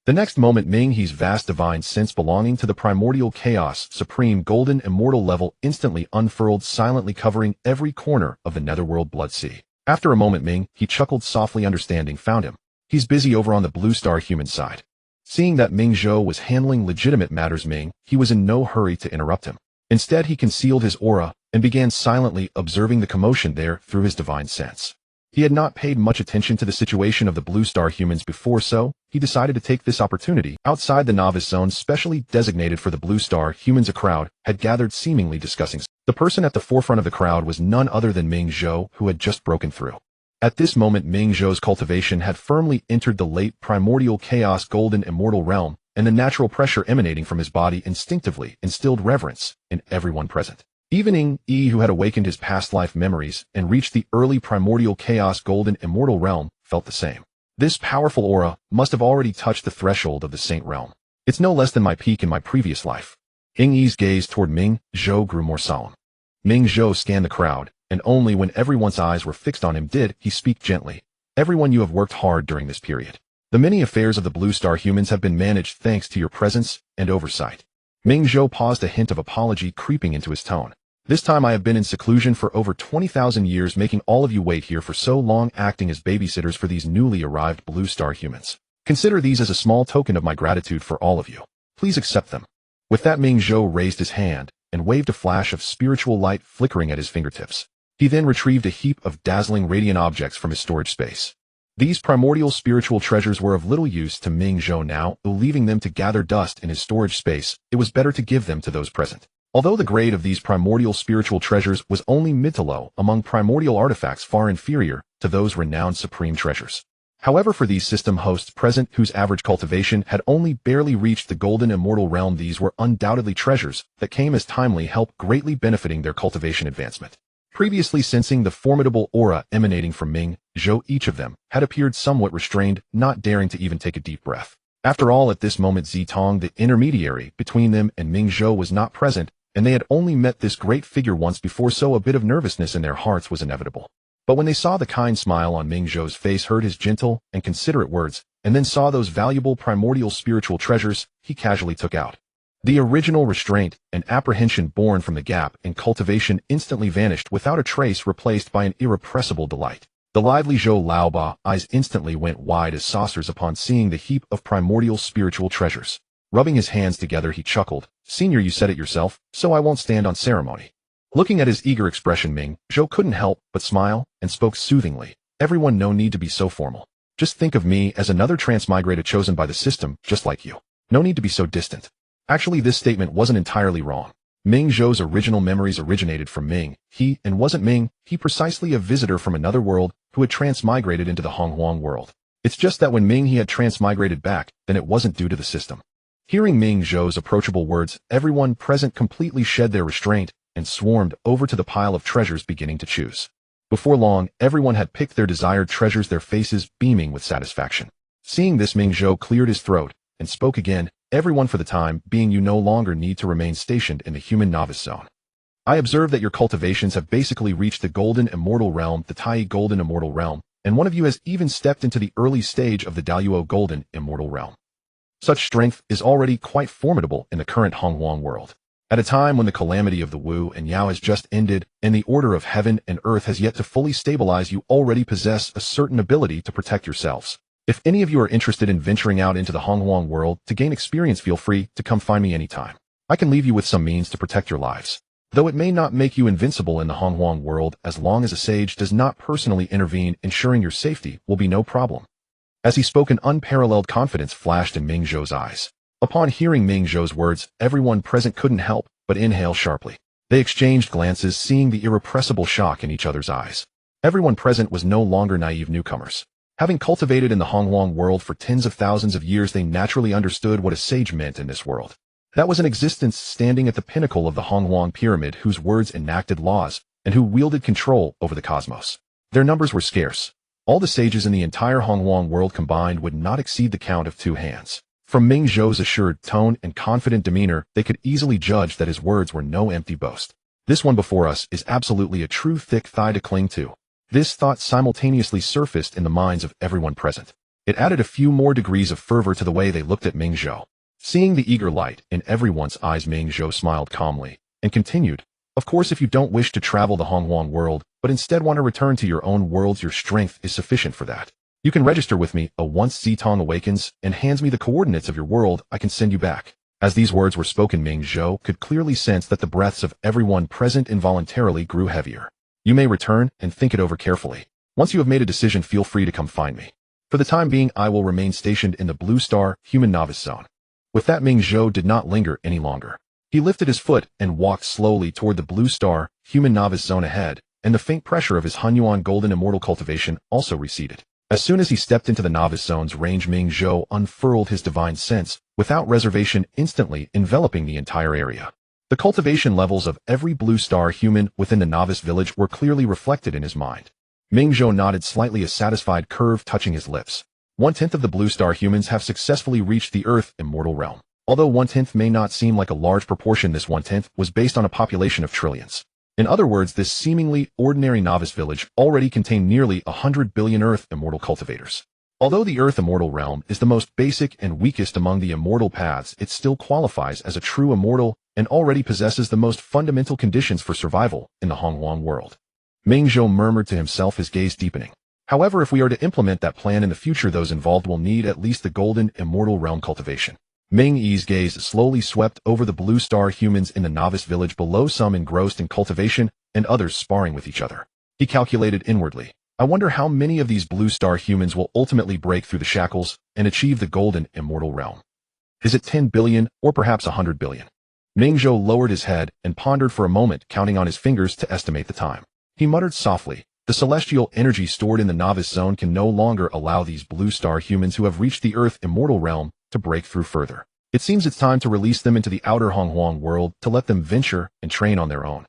The next moment, Minghe's vast divine sense belonging to the primordial chaos supreme golden immortal level instantly unfurled, silently covering every corner of the netherworld blood sea. After a moment he chuckled softly, understanding found him. He's busy over on the blue star human side. Seeing that Minghe was handling legitimate matters he was in no hurry to interrupt him. Instead he concealed his aura and began silently observing the commotion there through his divine sense. He had not paid much attention to the situation of the blue star humans before, so he decided to take this opportunity. Outside the novice zone specially designated for the blue star humans, a crowd had gathered seemingly discussing. The person at the forefront of the crowd was none other than Minghe, who had just broken through. At this moment Minghe's cultivation had firmly entered the late primordial chaos golden immortal realm, and the natural pressure emanating from his body instinctively instilled reverence in everyone present. Even Minghe, who had awakened his past life memories and reached the early primordial chaos golden immortal realm, felt the same. This powerful aura must have already touched the threshold of the saint realm. It's no less than my peak in my previous life. Minghe's gaze toward Minghe grew more solemn. Minghe scanned the crowd, and only when everyone's eyes were fixed on him did he speak gently. Everyone, you have worked hard during this period. The many affairs of the blue star humans have been managed thanks to your presence and oversight. Minghe paused, a hint of apology creeping into his tone. This time I have been in seclusion for over 20,000 years, making all of you wait here for so long, acting as babysitters for these newly arrived blue star humans. Consider these as a small token of my gratitude for all of you. Please accept them. With that Minghe raised his hand and waved, a flash of spiritual light flickering at his fingertips. He then retrieved a heap of dazzling radiant objects from his storage space. These primordial spiritual treasures were of little use to Minghe now, leaving them to gather dust in his storage space. It was better to give them to those present. Although the grade of these primordial spiritual treasures was only mid to low, among primordial artifacts far inferior to those renowned supreme treasures. However, for these system hosts present whose average cultivation had only barely reached the golden immortal realm, these were undoubtedly treasures that came as timely help, greatly benefiting their cultivation advancement. Previously sensing the formidable aura emanating from Minghe, each of them had appeared somewhat restrained, not daring to even take a deep breath. After all, at this moment Zitong, the intermediary between them and Minghe, was not present, and they had only met this great figure once before, so a bit of nervousness in their hearts was inevitable. But when they saw the kind smile on Minghe's face, heard his gentle and considerate words, and then saw those valuable primordial spiritual treasures he casually took out, the original restraint and apprehension born from the gap in cultivation instantly vanished without a trace, replaced by an irrepressible delight. The lively Zhou Laoba eyes instantly went wide as saucers upon seeing the heap of primordial spiritual treasures. Rubbing his hands together he chuckled, "Senior, you said it yourself, so I won't stand on ceremony." Looking at his eager expression, Minghe couldn't help but smile and spoke soothingly. "Everyone, no need to be so formal. Just think of me as another transmigrated chosen by the system, just like you. No need to be so distant." Actually, this statement wasn't entirely wrong. Minghe's original memories originated from Minghe, and wasn't Minghe precisely a visitor from another world who had transmigrated into the Honghuang world. It's just that when Minghe had transmigrated back, then it wasn't due to the system. Hearing Minghe's approachable words, everyone present completely shed their restraint and swarmed over to the pile of treasures, beginning to choose. Before long, everyone had picked their desired treasures, their faces beaming with satisfaction. Seeing this, Minghe cleared his throat and spoke again. "Everyone, for the time being, you no longer need to remain stationed in the human novice zone. I observe that your cultivations have basically reached the golden immortal realm, the Tai golden immortal realm, and one of you has even stepped into the early stage of the Daoyuo golden immortal realm. Such strength is already quite formidable in the current Honghuang world. At a time when the calamity of the Wu and Yao has just ended, and the order of heaven and earth has yet to fully stabilize, you already possess a certain ability to protect yourselves. If any of you are interested in venturing out into the Honghuang world to gain experience, feel free to come find me anytime. I can leave you with some means to protect your lives. Though it may not make you invincible in the Honghuang world, as long as a sage does not personally intervene, ensuring your safety will be no problem." As he spoke, an unparalleled confidence flashed in Minghe's eyes. Upon hearing Minghe's words, everyone present couldn't help but inhale sharply. They exchanged glances, seeing the irrepressible shock in each other's eyes. Everyone present was no longer naive newcomers. Having cultivated in the Honghuang world for tens of thousands of years, they naturally understood what a sage meant in this world. That was an existence standing at the pinnacle of the Honghuang pyramid, whose words enacted laws and who wielded control over the cosmos. Their numbers were scarce. All the sages in the entire Honghuang world combined would not exceed the count of 2 hands. From Minghe's assured tone and confident demeanor, they could easily judge that his words were no empty boast. "This one before us is absolutely a true thick thigh to cling to." This thought simultaneously surfaced in the minds of everyone present. It added a few more degrees of fervor to the way they looked at Minghe. Seeing the eager light in everyone's eyes, Minghe smiled calmly and continued, Of course, if you don't wish to travel the Honghuang world, but instead want to return to your own worlds, your strength is sufficient for that. You can register with me, once Zitong awakens and hands me the coordinates of your world, I can send you back. As these words were spoken, Minghe could clearly sense that the breaths of everyone present involuntarily grew heavier. You may return and think it over carefully. Once you have made a decision, feel free to come find me. For the time being, I will remain stationed in the Blue Star Human Novice Zone. With that, Minghe did not linger any longer. He lifted his foot and walked slowly toward the Blue Star Human Novice Zone ahead, and the faint pressure of his Hunyuan Golden Immortal cultivation also receded. As soon as he stepped into the Novice Zone's range, Minghe unfurled his divine sense, without reservation, instantly enveloping the entire area. The cultivation levels of every Blue Star human within the Novice village were clearly reflected in his mind. Minghe nodded slightly, a satisfied curve touching his lips. 1/10 of the Blue Star humans have successfully reached the Earth Immortal realm. Although 1/10 may not seem like a large proportion, this 1/10 was based on a population of trillions. In other words, this seemingly ordinary novice village already contained nearly 100 billion Earth Immortal cultivators. Although the Earth Immortal realm is the most basic and weakest among the immortal paths, it still qualifies as a true immortal and already possesses the most fundamental conditions for survival in the Honghuang world. Minghe murmured to himself, his gaze deepening. However, if we are to implement that plan in the future, those involved will need at least the Golden Immortal realm cultivation. Minghe's gaze slowly swept over the Blue Star humans in the novice village below, some engrossed in cultivation and others sparring with each other. He calculated inwardly, I wonder how many of these Blue Star humans will ultimately break through the shackles and achieve the Golden Immortal realm. Is it 10 billion or perhaps 100 billion? Minghe lowered his head and pondered for a moment, counting on his fingers to estimate the time. He muttered softly, the celestial energy stored in the novice zone can no longer allow these Blue Star humans who have reached the Earth Immortal realm to break through further. It seems it's time to release them into the outer Honghuang world to let them venture and train on their own.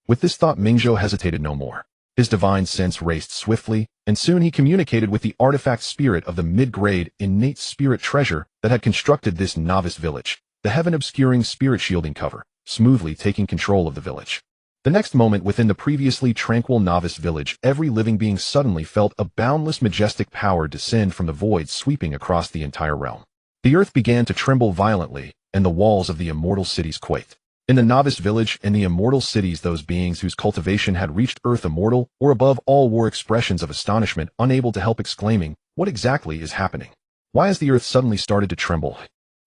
With this thought, Minghe hesitated no more. His divine sense raced swiftly, and soon he communicated with the artifact spirit of the mid-grade innate spirit treasure that had constructed this novice village, the heaven-obscuring spirit shielding cover, smoothly taking control of the village. The next moment, within the previously tranquil novice village, every living being suddenly felt a boundless majestic power descend from the void, sweeping across the entire realm. The earth began to tremble violently, and the walls of the immortal cities quaked. In the novice village and the immortal cities, those beings whose cultivation had reached Earth Immortal or above all wore expressions of astonishment, unable to help exclaiming, what exactly is happening? Why has the earth suddenly started to tremble?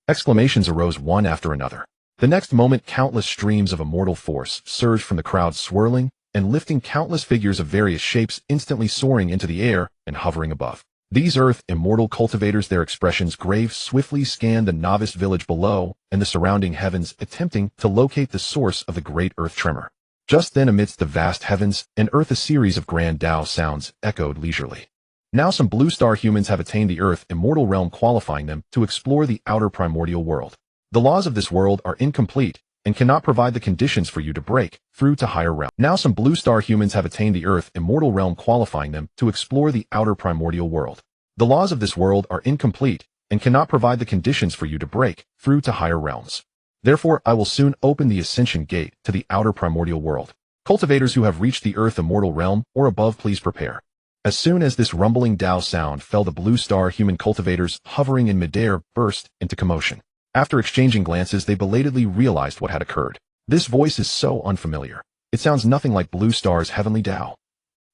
Exclamations arose one after another. The next moment, countless streams of immortal force surged from the crowd, swirling and lifting countless figures of various shapes, instantly soaring into the air and hovering above. These Earth Immortal cultivators, their expressions grave, swiftly scanned the novice village below and the surrounding heavens, attempting to locate the source of the great earth tremor. Just then, amidst the vast heavens and earth, a series of grand Dao sounds echoed leisurely. Now some Blue Star humans have attained the Earth Immortal realm, qualifying them to explore the outer primordial world. The laws of this world are incomplete and cannot provide the conditions for you to break through to higher realms. Now some Blue Star humans have attained the Earth Immortal realm, qualifying them to explore the outer primordial world. The laws of this world are incomplete and cannot provide the conditions for you to break through to higher realms. Therefore, I will soon open the ascension gate to the outer primordial world. Cultivators who have reached the Earth Immortal realm or above, please prepare. As soon as this rumbling Dao sound fell, the Blue Star human cultivators hovering in midair burst into commotion. After exchanging glances, they belatedly realized what had occurred. This voice is so unfamiliar. It sounds nothing like Blue Star's Heavenly Dao.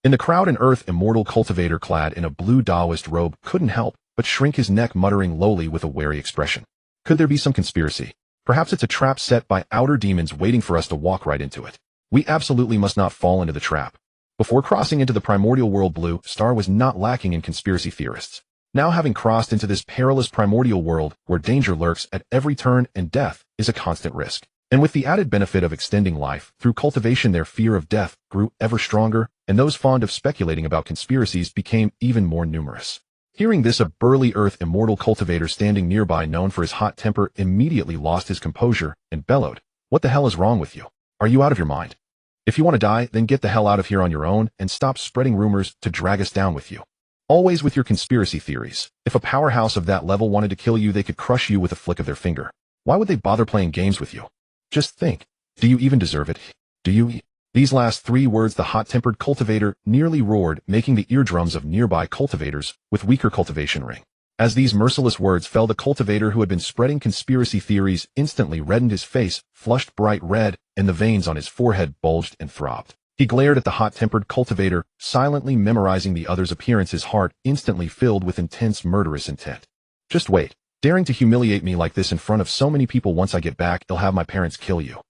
In the crowd, an Earth Immortal cultivator clad in a blue Daoist robe couldn't help but shrink his neck, muttering lowly with a wary expression. Could there be some conspiracy? Perhaps it's a trap set by outer demons waiting for us to walk right into it. We absolutely must not fall into the trap. Before crossing into the primordial world, Blue Star was not lacking in conspiracy theorists. Now, having crossed into this perilous primordial world where danger lurks at every turn and death is a constant risk, and with the added benefit of extending life through cultivation, their fear of death grew ever stronger, and those fond of speculating about conspiracies became even more numerous. Hearing this, a burly Earth Immortal cultivator standing nearby, known for his hot temper, immediately lost his composure and bellowed, "What the hell is wrong with you? Are you out of your mind? If you want to die, then get the hell out of here on your own and stop spreading rumors to drag us down with you. Always with your conspiracy theories. If a powerhouse of that level wanted to kill you, they could crush you with a flick of their finger. Why would they bother playing games with you? Just think, do you even deserve it? Do you?" These last three words the hot-tempered cultivator nearly roared, making the eardrums of nearby cultivators with weaker cultivation ring. As these merciless words fell, the cultivator who had been spreading conspiracy theories instantly reddened. His face flushed bright red, and the veins on his forehead bulged and throbbed. He glared at the hot-tempered cultivator, silently memorizing the other's appearance. His heart instantly filled with intense murderous intent. Just wait. Daring to humiliate me like this in front of so many people. Once I get back, I'll have my parents kill you.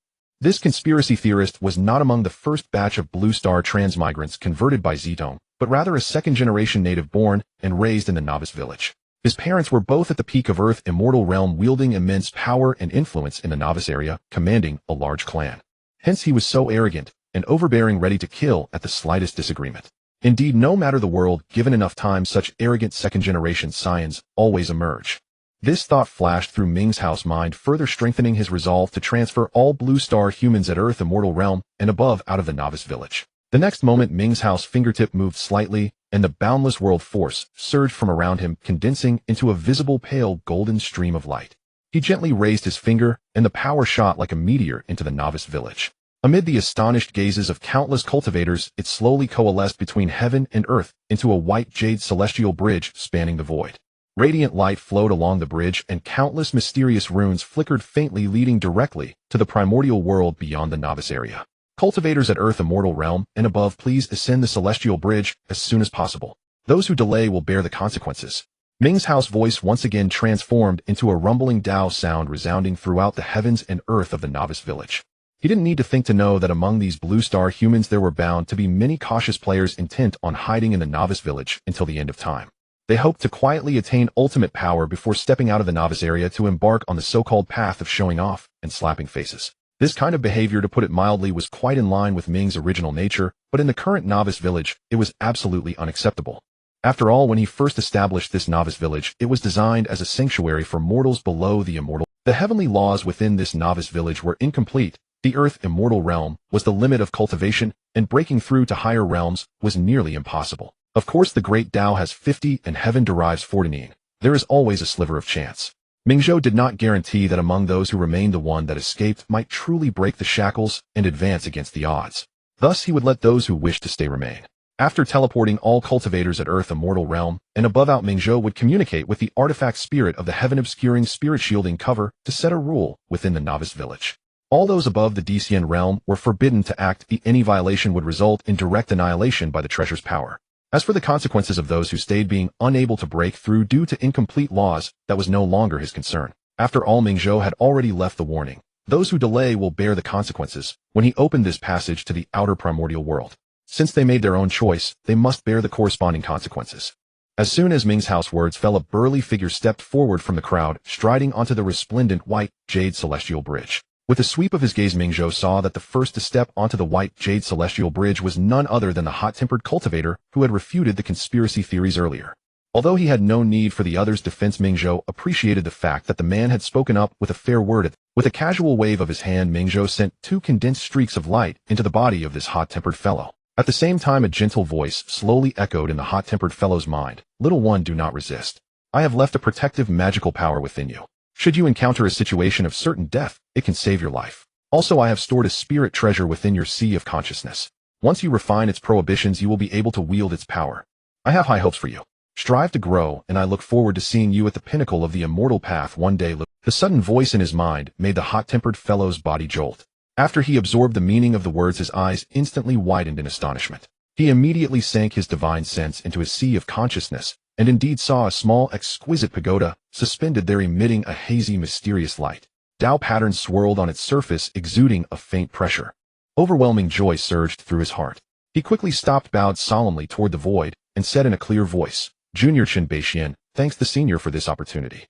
This conspiracy theorist was not among the first batch of Blue Star transmigrants converted by Zedong, but rather a second-generation native born and raised in the novice village. His parents were both at the peak of Earth immortal realm, wielding immense power and influence in the novice area, commanding a large clan. Hence he was so arrogant and overbearing, ready to kill at the slightest disagreement. Indeed, no matter the world, given enough time, such arrogant second-generation scions always emerge. This thought flashed through Ming's house mind, further strengthening his resolve to transfer all Blue Star humans at Earth immortal realm and above out of the novice village. The next moment, Ming's house fingertip moved slightly, and the boundless world force surged from around him, condensing into a visible pale golden stream of light. He gently raised his finger, and the power shot like a meteor into the novice village. Amid the astonished gazes of countless cultivators, it slowly coalesced between heaven and earth into a white jade celestial bridge spanning the void. Radiant light flowed along the bridge, and countless mysterious runes flickered faintly, leading directly to the primordial world beyond the novice area. Cultivators at Earth immortal realm and above, please ascend the celestial bridge as soon as possible. Those who delay will bear the consequences. Ming's house voice once again transformed into a rumbling Dao sound, resounding throughout the heavens and earth of the novice village. He didn't need to think to know that among these Blue Star humans there were bound to be many cautious players intent on hiding in the novice village until the end of time. They hoped to quietly attain ultimate power before stepping out of the novice area to embark on the so-called path of showing off and slapping faces. This kind of behavior, to put it mildly, was quite in line with Ming's original nature, but in the current novice village, it was absolutely unacceptable. After all, when he first established this novice village, it was designed as a sanctuary for mortals below the immortal. The heavenly laws within this novice village were incomplete. The Earth immortal realm was the limit of cultivation, and breaking through to higher realms was nearly impossible. Of course, the great Dao has 50 and heaven derives 49. There is always a sliver of chance. Minghe did not guarantee that among those who remained, the one that escaped might truly break the shackles and advance against the odds. Thus, he would let those who wished to stay remain. After teleporting all cultivators at Earth immortal realm and above out, Minghe would communicate with the artifact spirit of the heaven obscuring spirit shielding cover to set a rule within the novice village. All those above the DCN realm were forbidden to act. Any violation would result in direct annihilation by the treasure's power. As for the consequences of those who stayed, being unable to break through due to incomplete laws, that was no longer his concern. After all, Minghe had already left the warning. Those who delay will bear the consequences when he opened this passage to the outer primordial world. Since they made their own choice, they must bear the corresponding consequences. As soon as Ming's house words fell, a burly figure stepped forward from the crowd, striding onto the resplendent white jade celestial bridge. With a sweep of his gaze, Minghe saw that the first to step onto the white jade celestial bridge was none other than the hot-tempered cultivator who had refuted the conspiracy theories earlier. Although he had no need for the other's defense, Minghe appreciated the fact that the man had spoken up with a fair word. With a casual wave of his hand, Minghe sent 2 condensed streaks of light into the body of this hot-tempered fellow. At the same time, a gentle voice slowly echoed in the hot-tempered fellow's mind. Little one, do not resist. I have left a protective magical power within you. Should you encounter a situation of certain death, it can save your life. Also, I have stored a spirit treasure within your sea of consciousness. Once you refine its prohibitions, you will be able to wield its power. I have high hopes for you. Strive to grow, and I look forward to seeing you at the pinnacle of the immortal path one day. The sudden voice in his mind made the hot-tempered fellow's body jolt. After he absorbed the meaning of the words, his eyes instantly widened in astonishment. He immediately sank his divine sense into his sea of consciousness, and indeed saw a small, exquisite pagoda suspended there, emitting a hazy, mysterious light. Dao patterns swirled on its surface, exuding a faint pressure. Overwhelming joy surged through his heart. He quickly stopped, bowed solemnly toward the void, and said in a clear voice, Junior Chen Beixian, thanks the senior for this opportunity.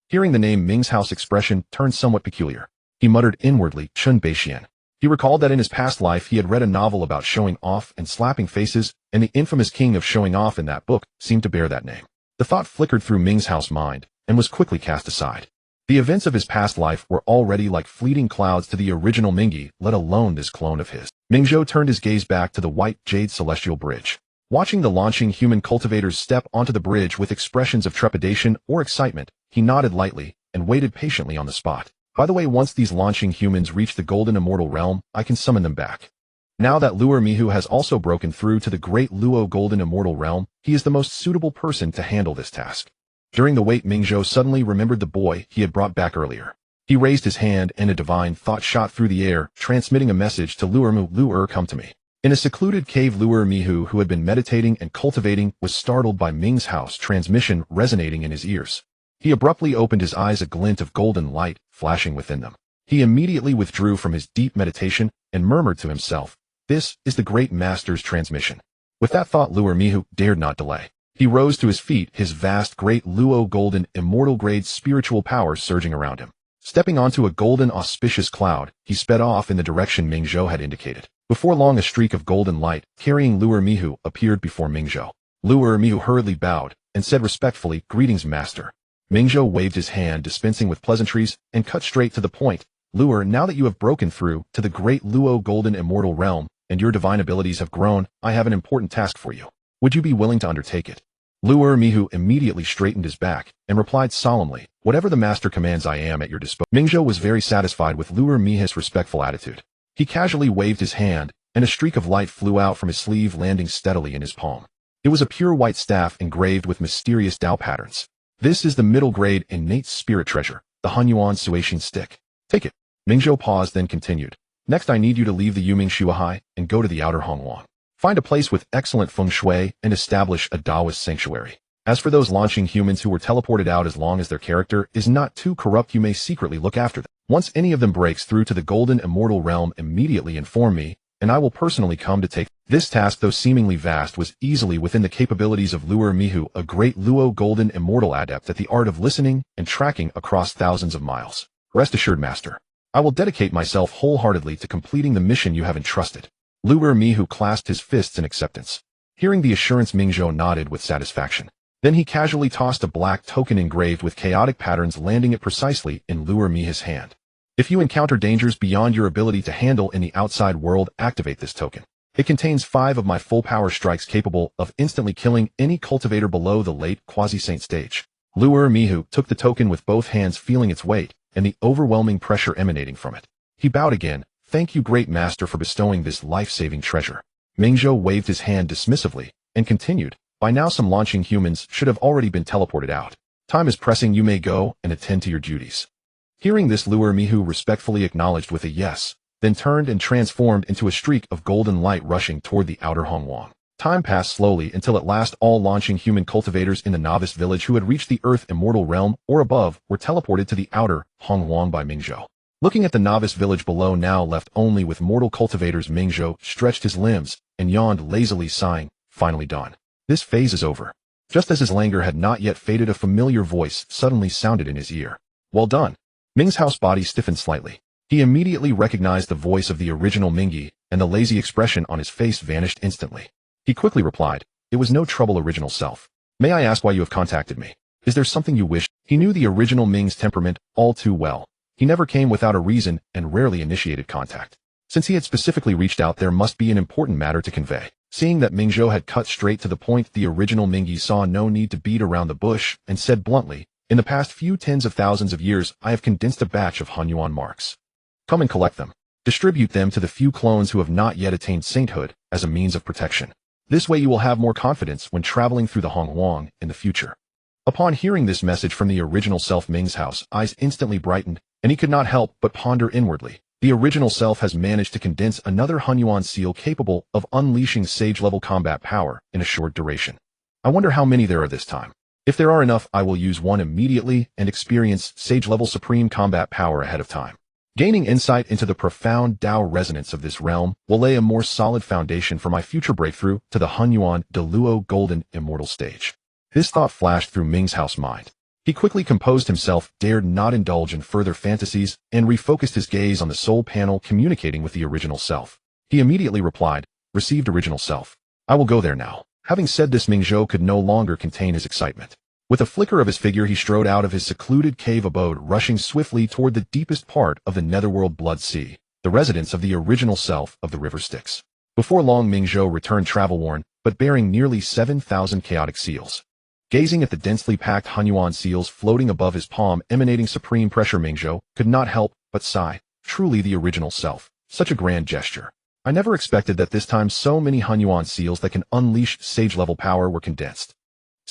Hearing the name, Ming's house expression turned somewhat peculiar. He muttered inwardly, Chen Beixian. He recalled that in his past life he had read a novel about showing off and slapping faces, and the infamous king of showing off in that book seemed to bear that name. The thought flickered through Ming's house mind, and was quickly cast aside. The events of his past life were already like fleeting clouds to the original Minghe, let alone this clone of his. Minghe turned his gaze back to the white jade celestial bridge. Watching the launching human cultivators step onto the bridge with expressions of trepidation or excitement, he nodded lightly and waited patiently on the spot. By the way, once these launching humans reach the golden immortal realm, I can summon them back. Now that Luo Mihu has also broken through to the great Luo golden immortal realm, he is the most suitable person to handle this task. During the wait, Minghe suddenly remembered the boy he had brought back earlier. He raised his hand and a divine thought shot through the air, transmitting a message to Luer, come to me. In a secluded cave, Minghe, who had been meditating and cultivating, was startled by Ming's house transmission resonating in his ears. He abruptly opened his eyes, a glint of golden light flashing within them. He immediately withdrew from his deep meditation and murmured to himself, "This is the great master's transmission." With that thought, Minghe dared not delay. He rose to his feet, his vast, great Luo golden, immortal-grade spiritual power surging around him. Stepping onto a golden, auspicious cloud, he sped off in the direction Minghe had indicated. Before long, a streak of golden light, carrying Minghe, appeared before Minghe. Minghe hurriedly bowed and said respectfully, "Greetings, master." Minghe waved his hand, dispensing with pleasantries, and cut straight to the point. Now that you have broken through to the great Luo golden immortal realm, and your divine abilities have grown, I have an important task for you. Would you be willing to undertake it? Minghe immediately straightened his back and replied solemnly, "Whatever the master commands, I am at your disposal." Minghe was very satisfied with Minghe's respectful attitude. He casually waved his hand, and a streak of light flew out from his sleeve, landing steadily in his palm. It was a pure white staff engraved with mysterious Dao patterns. "This is the middle-grade innate spirit treasure, the Hunyuan Suishin stick. Take it." Minghe paused, then continued, "Next, I need you to leave the Yuming Shuahai and go to the outer Hongwang. Find a place with excellent feng shui and establish a Taoist sanctuary. As for those launching humans who were teleported out, as long as their character is not too corrupt, you may secretly look after them. Once any of them breaks through to the golden immortal realm, immediately inform me, and I will personally come to take." This task, though seemingly vast, was easily within the capabilities of Minghe, a great Luo golden immortal adept at the art of listening and tracking across thousands of miles. "Rest assured, master. I will dedicate myself wholeheartedly to completing the mission you have entrusted." Minghe clasped his fists in acceptance. Hearing the assurance, Minghe nodded with satisfaction. Then he casually tossed a black token engraved with chaotic patterns, landing it precisely in Minghe's hand. "If you encounter dangers beyond your ability to handle in the outside world, activate this token. It contains 5 of my full power strikes capable of instantly killing any cultivator below the late quasi-saint stage." Minghe took the token with both hands, feeling its weight and the overwhelming pressure emanating from it. He bowed again. "Thank you, great master, for bestowing this life-saving treasure." Minghe waved his hand dismissively and continued, "By now some launching humans should have already been teleported out. Time is pressing, you may go and attend to your duties." Hearing this, Minghe respectfully acknowledged with a yes, then turned and transformed into a streak of golden light rushing toward the outer Hongwang. Time passed slowly until at last all launching human cultivators in the novice village who had reached the earth immortal realm or above were teleported to the outer Hongwang by Minghe. Looking at the novice village below, now left only with mortal cultivators, Minghe stretched his limbs and yawned lazily, sighing, "Finally done. This phase is over." Just as his languor had not yet faded, a familiar voice suddenly sounded in his ear. "Well done." Ming's house body stiffened slightly. He immediately recognized the voice of the original Minghe, and the lazy expression on his face vanished instantly. He quickly replied, "It was no trouble, original self. May I ask why you have contacted me? Is there something you wish?" He knew the original Ming's temperament all too well. He never came without a reason and rarely initiated contact. Since he had specifically reached out, there must be an important matter to convey. Seeing that Minghe had cut straight to the point, the original Minghe saw no need to beat around the bush and said bluntly, "In the past few tens of thousands of years, I have condensed a batch of Hunyuan marks. Come and collect them. Distribute them to the few clones who have not yet attained sainthood as a means of protection. This way you will have more confidence when traveling through the Hongwang in the future." Upon hearing this message from the original self, Ming's house eyes instantly brightened, and he could not help but ponder inwardly. The original self has managed to condense another Hunyuan seal capable of unleashing sage-level combat power in a short duration. I wonder how many there are this time. If there are enough, I will use one immediately and experience sage-level supreme combat power ahead of time. Gaining insight into the profound Dao resonance of this realm will lay a more solid foundation for my future breakthrough to the Hunyuan de Luo golden immortal stage. This thought flashed through Ming's house mind. He quickly composed himself, dared not indulge in further fantasies, and refocused his gaze on the soul panel communicating with the original self. He immediately replied, "Received, original self. I will go there now." Having said this, Minghe could no longer contain his excitement. With a flicker of his figure, he strode out of his secluded cave abode, rushing swiftly toward the deepest part of the netherworld Blood Sea, the residence of the original self of the River Styx. Before long, Minghe returned travel-worn, but bearing nearly 7,000 chaotic seals. Gazing at the densely packed Hunyuan seals floating above his palm, emanating supreme pressure, Minghe could not help but sigh. Truly the original self. Such a grand gesture. I never expected that this time so many Hunyuan seals that can unleash sage-level power were condensed.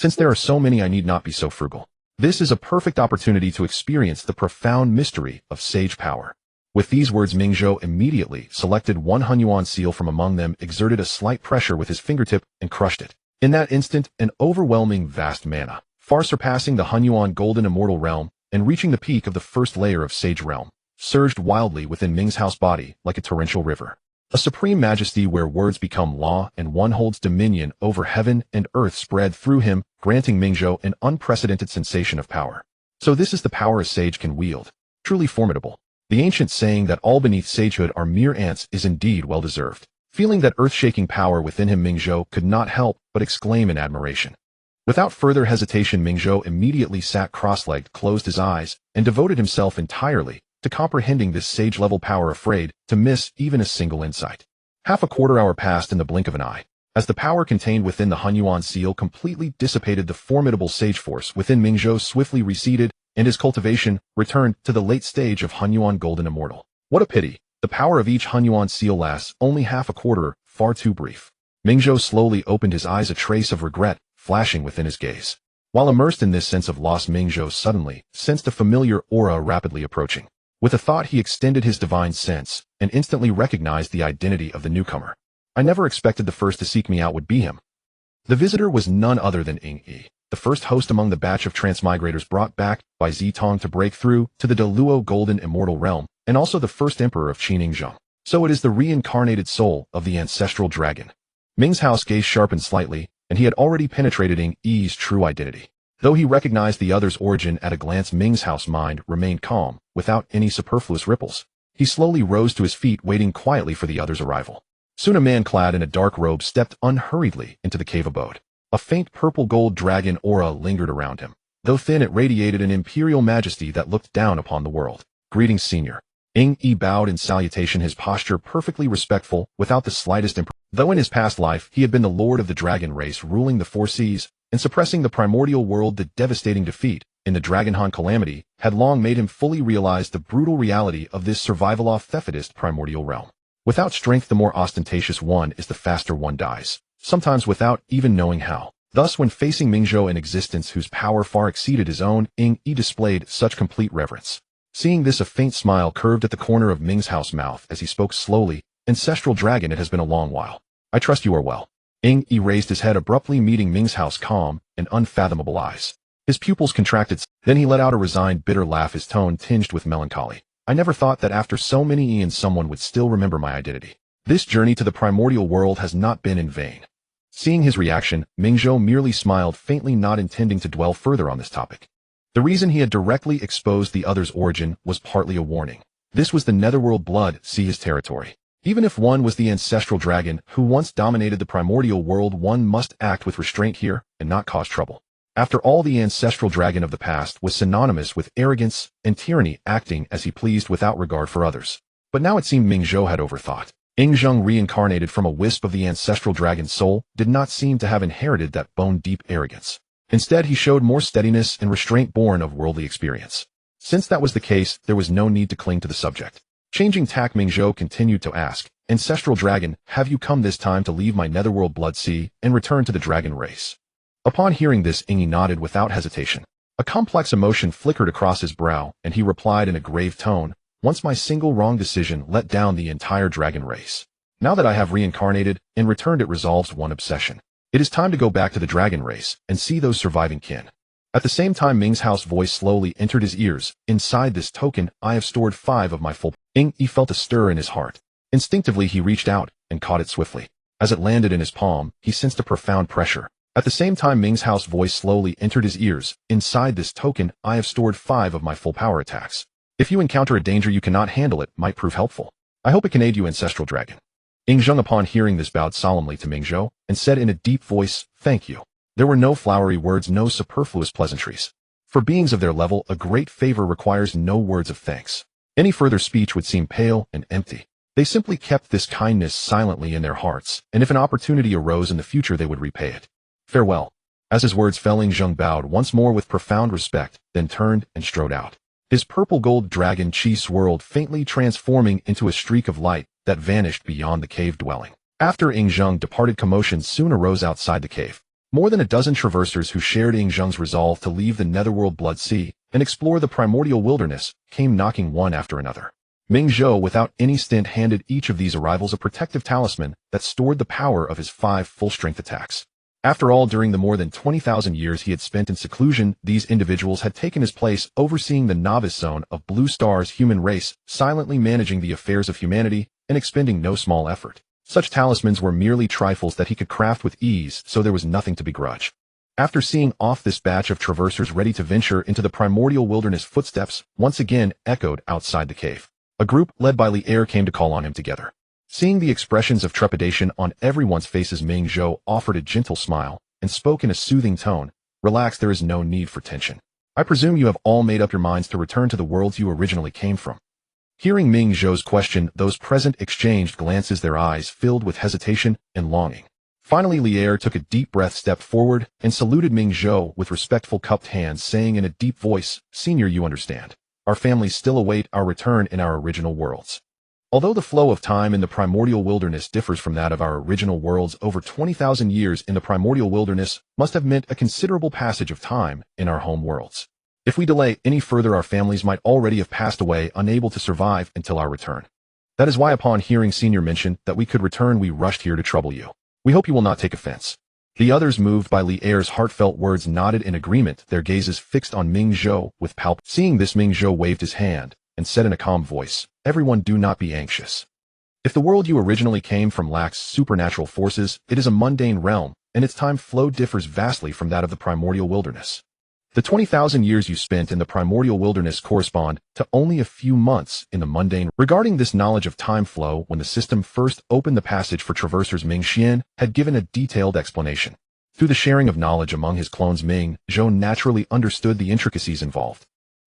Since there are so many, I need not be so frugal. This is a perfect opportunity to experience the profound mystery of sage power. With these words, Minghe immediately selected one Hunyuan seal from among them, exerted a slight pressure with his fingertip, and crushed it. In that instant, an overwhelming vast mana, far surpassing the Hunyuan golden immortal realm and reaching the peak of the first layer of sage realm, surged wildly within Minghe's body like a torrential river. A supreme majesty where words become law and one holds dominion over heaven and earth spread through him, granting Minghe an unprecedented sensation of power. So this is the power a sage can wield. Truly formidable. The ancient saying that all beneath sagehood are mere ants is indeed well-deserved. Feeling that earth-shaking power within him, Minghe could not help but exclaim in admiration. Without further hesitation, Minghe immediately sat cross-legged, closed his eyes, and devoted himself entirely to comprehending this sage-level power, afraid to miss even a single insight. Half a quarter hour passed in the blink of an eye. As the power contained within the Hunyuan seal completely dissipated, the formidable sage force within Minghe swiftly receded, and his cultivation returned to the late stage of Hunyuan Golden Immortal. What a pity! The power of each Hunyuan seal lasts only half a quarter, far too brief. Minghe slowly opened his eyes, a trace of regret flashing within his gaze. While immersed in this sense of loss, Minghe suddenly sensed a familiar aura rapidly approaching. With a thought, he extended his divine sense and instantly recognized the identity of the newcomer. I never expected the first to seek me out would be him. The visitor was none other than Minghe, the first host among the batch of transmigrators brought back by Zitong to break through to the Deluo Golden Immortal Realm, and also the first emperor of Qiningzheng. So it is the reincarnated soul of the ancestral dragon. Minghe's gaze sharpened slightly, and he had already penetrated Minghe's true identity. Though he recognized the other's origin at a glance, Minghe's mind remained calm, without any superfluous ripples. He slowly rose to his feet, waiting quietly for the other's arrival. Soon a man clad in a dark robe stepped unhurriedly into the cave abode. A faint purple-gold dragon aura lingered around him. Though thin, it radiated an imperial majesty that looked down upon the world. Greetings, senior. Minghe bowed in salutation, his posture perfectly respectful, without the slightest Though in his past life he had been the lord of the dragon race, ruling the four seas and suppressing the primordial world, the devastating defeat in the Dragonhan calamity had long made him fully realize the brutal reality of this survival-of-thefidist primordial realm. Without strength, the more ostentatious one is, the faster one dies, sometimes without even knowing how. Thus, when facing Minghe, an existence whose power far exceeded his own, Minghe displayed such complete reverence. Seeing this, a faint smile curved at the corner of Minghe's mouth as he spoke slowly. Ancestral dragon, it has been a long while. I trust you are well. Minghe raised his head abruptly, meeting Minghe's calm and unfathomable eyes. His pupils contracted, then he let out a resigned, bitter laugh, his tone tinged with melancholy. I never thought that after so many eons someone would still remember my identity. This journey to the primordial world has not been in vain. Seeing his reaction, Minghe merely smiled faintly, not intending to dwell further on this topic. The reason he had directly exposed the other's origin was partly a warning. This was the netherworld blood, see his territory. Even if one was the ancestral dragon who once dominated the primordial world, one must act with restraint here and not cause trouble. After all, the ancestral dragon of the past was synonymous with arrogance and tyranny, acting as he pleased without regard for others. But now it seemed Minghe had overthought. Minghe, reincarnated from a wisp of the ancestral dragon's soul, did not seem to have inherited that bone-deep arrogance. Instead, he showed more steadiness and restraint born of worldly experience. Since that was the case, there was no need to cling to the subject. Changing tack, Minghe continued to ask, Ancestral dragon, have you come this time to leave my netherworld blood sea and return to the dragon race? Upon hearing this, Minghe nodded without hesitation. A complex emotion flickered across his brow, and he replied in a grave tone, once my single wrong decision let down the entire dragon race. Now that I have reincarnated and returned, it resolves one obsession. It is time to go back to the dragon race and see those surviving kin. At the same time, Minghe's voice slowly entered his ears. Inside this token, I have stored 5 of my full. Minghe felt a stir in his heart. Instinctively, he reached out and caught it swiftly. As it landed in his palm, he sensed a profound pressure. At the same time, Minghe's voice slowly entered his ears. Inside this token, I have stored 5 of my full power attacks. If you encounter a danger you cannot handle, it might prove helpful. I hope it can aid you, Ancestral Dragon. Minghe, upon hearing this, bowed solemnly to Minghe and said in a deep voice, thank you. There were no flowery words, no superfluous pleasantries. For beings of their level, a great favor requires no words of thanks. Any further speech would seem pale and empty. They simply kept this kindness silently in their hearts, and if an opportunity arose in the future, they would repay it. Farewell. As his words fell, Minghe bowed once more with profound respect, then turned and strode out. His purple-gold dragon chi swirled faintly, transforming into a streak of light that vanished beyond the cave dwelling. After Minghe departed, commotion soon arose outside the cave. More than a dozen traversers who shared Yingzheng's resolve to leave the netherworld Blood Sea and explore the primordial wilderness came knocking one after another. Minghe, without any stint, handed each of these arrivals a protective talisman that stored the power of his 5 full-strength attacks. After all, during the more than 20,000 years he had spent in seclusion, these individuals had taken his place, overseeing the novice zone of Blue Star's human race, silently managing the affairs of humanity and expending no small effort. Such talismans were merely trifles that he could craft with ease, so there was nothing to begrudge. After seeing off this batch of traversers ready to venture into the primordial wilderness, footsteps once again echoed outside the cave. A group led by Li'er came to call on him together. Seeing the expressions of trepidation on everyone's faces, Minghe offered a gentle smile and spoke in a soothing tone. Relax, there is no need for tension. I presume you have all made up your minds to return to the worlds you originally came from. Hearing Minghe's question, those present exchanged glances, their eyes filled with hesitation and longing. Finally, Li'er took a deep breath, stepped forward, and saluted Minghe with respectful cupped hands, saying in a deep voice, "Senior, you understand. Our families still await our return in our original worlds. Although the flow of time in the primordial wilderness differs from that of our original worlds, over 20,000 years in the primordial wilderness must have meant a considerable passage of time in our home worlds. If we delay any further, our families might already have passed away, unable to survive until our return. That is why upon hearing Senior mention that we could return, we rushed here to trouble you. We hope you will not take offense." The others, moved by Li'er's heartfelt words, nodded in agreement, their gazes fixed on Minghe with palpable. Seeing this, Minghe waved his hand and said in a calm voice, "Everyone, do not be anxious. If the world you originally came from lacks supernatural forces, it is a mundane realm, and its time flow differs vastly from that of the primordial wilderness. The 20,000 years you spent in the primordial wilderness correspond to only a few months in the mundane." Regarding this knowledge of time flow, when the system first opened the passage for traversers, Minghe had given a detailed explanation. Through the sharing of knowledge among his clones, Minghe naturally understood the intricacies involved.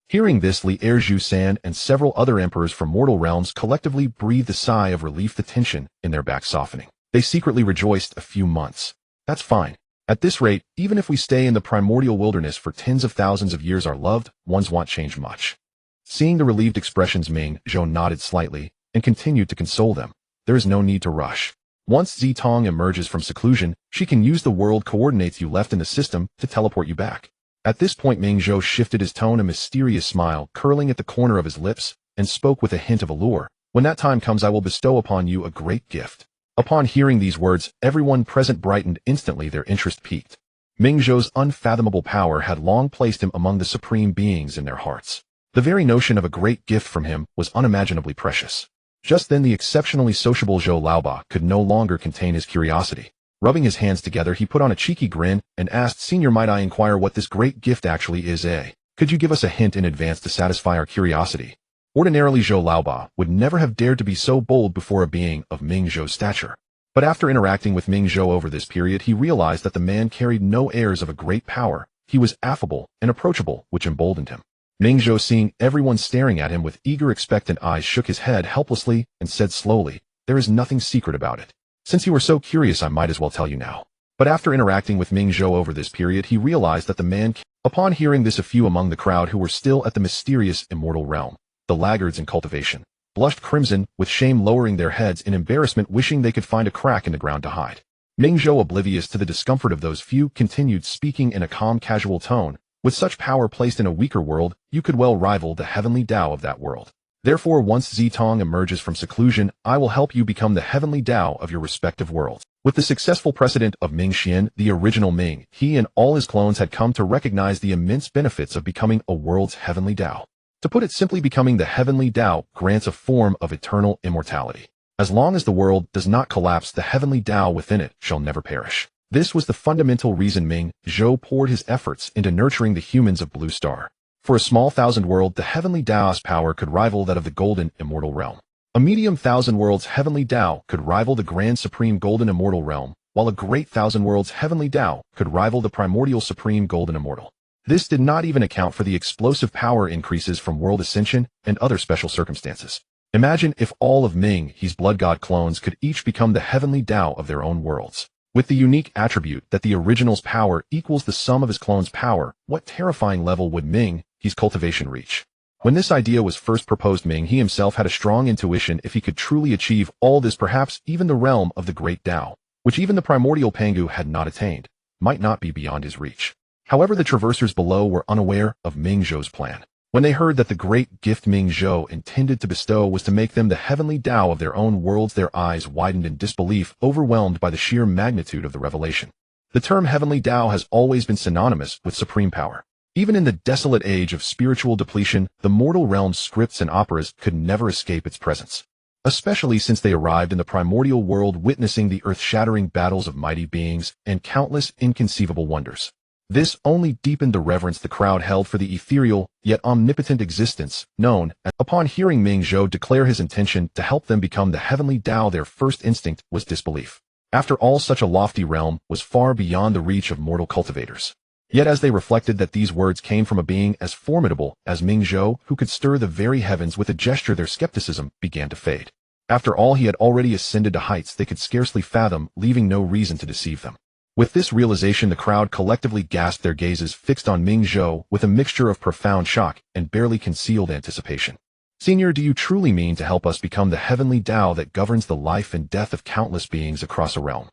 Hearing this, Li'er Zhu-san and several other emperors from mortal realms collectively breathed a sigh of relief, the tension in their backs softening. They secretly rejoiced. A few months. That's fine. At this rate, even if we stay in the primordial wilderness for tens of thousands of years, our loved ones won't change much. Seeing the relieved expressions, Minghe nodded slightly and continued to console them. There is no need to rush. Once Zitong emerges from seclusion, she can use the world coordinates you left in the system to teleport you back. At this point, Minghe shifted his tone, a mysterious smile curling at the corner of his lips, and spoke with a hint of allure. "When that time comes, I will bestow upon you a great gift." Upon hearing these words, everyone present brightened instantly, their interest piqued. Minghe's unfathomable power had long placed him among the supreme beings in their hearts. The very notion of a great gift from him was unimaginably precious. Just then, the exceptionally sociable Zhou Laoba could no longer contain his curiosity. Rubbing his hands together, he put on a cheeky grin and asked, "Senior, might I inquire what this great gift actually is, eh? Could you give us a hint in advance to satisfy our curiosity?" Ordinarily, Zhou Laoba would never have dared to be so bold before a being of Minghe's stature. But after interacting with Minghe over this period, he realized that the man carried no airs of a great power. He was affable and approachable, which emboldened him. Minghe, seeing everyone staring at him with eager, expectant eyes, shook his head helplessly and said slowly, "There is nothing secret about it. Since you are so curious, I might as well tell you now." But after interacting with Minghe over this period, he realized that the man. Upon hearing this, a few among the crowd who were still at the mysterious immortal realm, the laggards in cultivation, blushed crimson with shame, lowering their heads in embarrassment, wishing they could find a crack in the ground to hide. Minghe, oblivious to the discomfort of those few, continued speaking in a calm, casual tone. "With such power placed in a weaker world, you could well rival the Heavenly Dao of that world. Therefore, once Zitong emerges from seclusion, I will help you become the Heavenly Dao of your respective worlds." With the successful precedent of Mingxian, the original Ming, he and all his clones had come to recognize the immense benefits of becoming a world's Heavenly Dao. To put it simply, becoming the Heavenly Dao grants a form of eternal immortality. As long as the world does not collapse, the Heavenly Dao within it shall never perish. This was the fundamental reason Minghe poured his efforts into nurturing the humans of Blue Star. For a small thousand world, the Heavenly Dao's power could rival that of the Golden Immortal Realm. A medium thousand world's Heavenly Dao could rival the Grand Supreme Golden Immortal Realm, while a great thousand world's Heavenly Dao could rival the Primordial Supreme Golden Immortal. This did not even account for the explosive power increases from world ascension and other special circumstances. Imagine if all of Minghe's blood god clones could each become the Heavenly Dao of their own worlds. With the unique attribute that the original's power equals the sum of his clone's power, what terrifying level would Minghe's cultivation reach? When this idea was first proposed, Minghe himself had a strong intuition. If he could truly achieve all this, perhaps even the realm of the Great Dao, which even the primordial Pangu had not attained, might not be beyond his reach. However, the traversers below were unaware of Minghe's plan. When they heard that the great gift Minghe intended to bestow was to make them the heavenly Dao of their own worlds, their eyes widened in disbelief, overwhelmed by the sheer magnitude of the revelation. The term heavenly Dao has always been synonymous with supreme power. Even in the desolate age of spiritual depletion, the mortal realm's scripts and operas could never escape its presence. Especially since they arrived in the primordial world, witnessing the earth-shattering battles of mighty beings and countless inconceivable wonders. This only deepened the reverence the crowd held for the ethereal, yet omnipotent existence known as. Upon hearing Minghe declare his intention to help them become the heavenly Dao, their first instinct was disbelief. After all, such a lofty realm was far beyond the reach of mortal cultivators. Yet as they reflected that these words came from a being as formidable as Minghe, who could stir the very heavens with a gesture, their skepticism began to fade. After all, he had already ascended to heights they could scarcely fathom, leaving no reason to deceive them. With this realization, the crowd collectively gasped, their gazes fixed on Minghe with a mixture of profound shock and barely concealed anticipation. "Senior, do you truly mean to help us become the heavenly Dao that governs the life and death of countless beings across a realm?"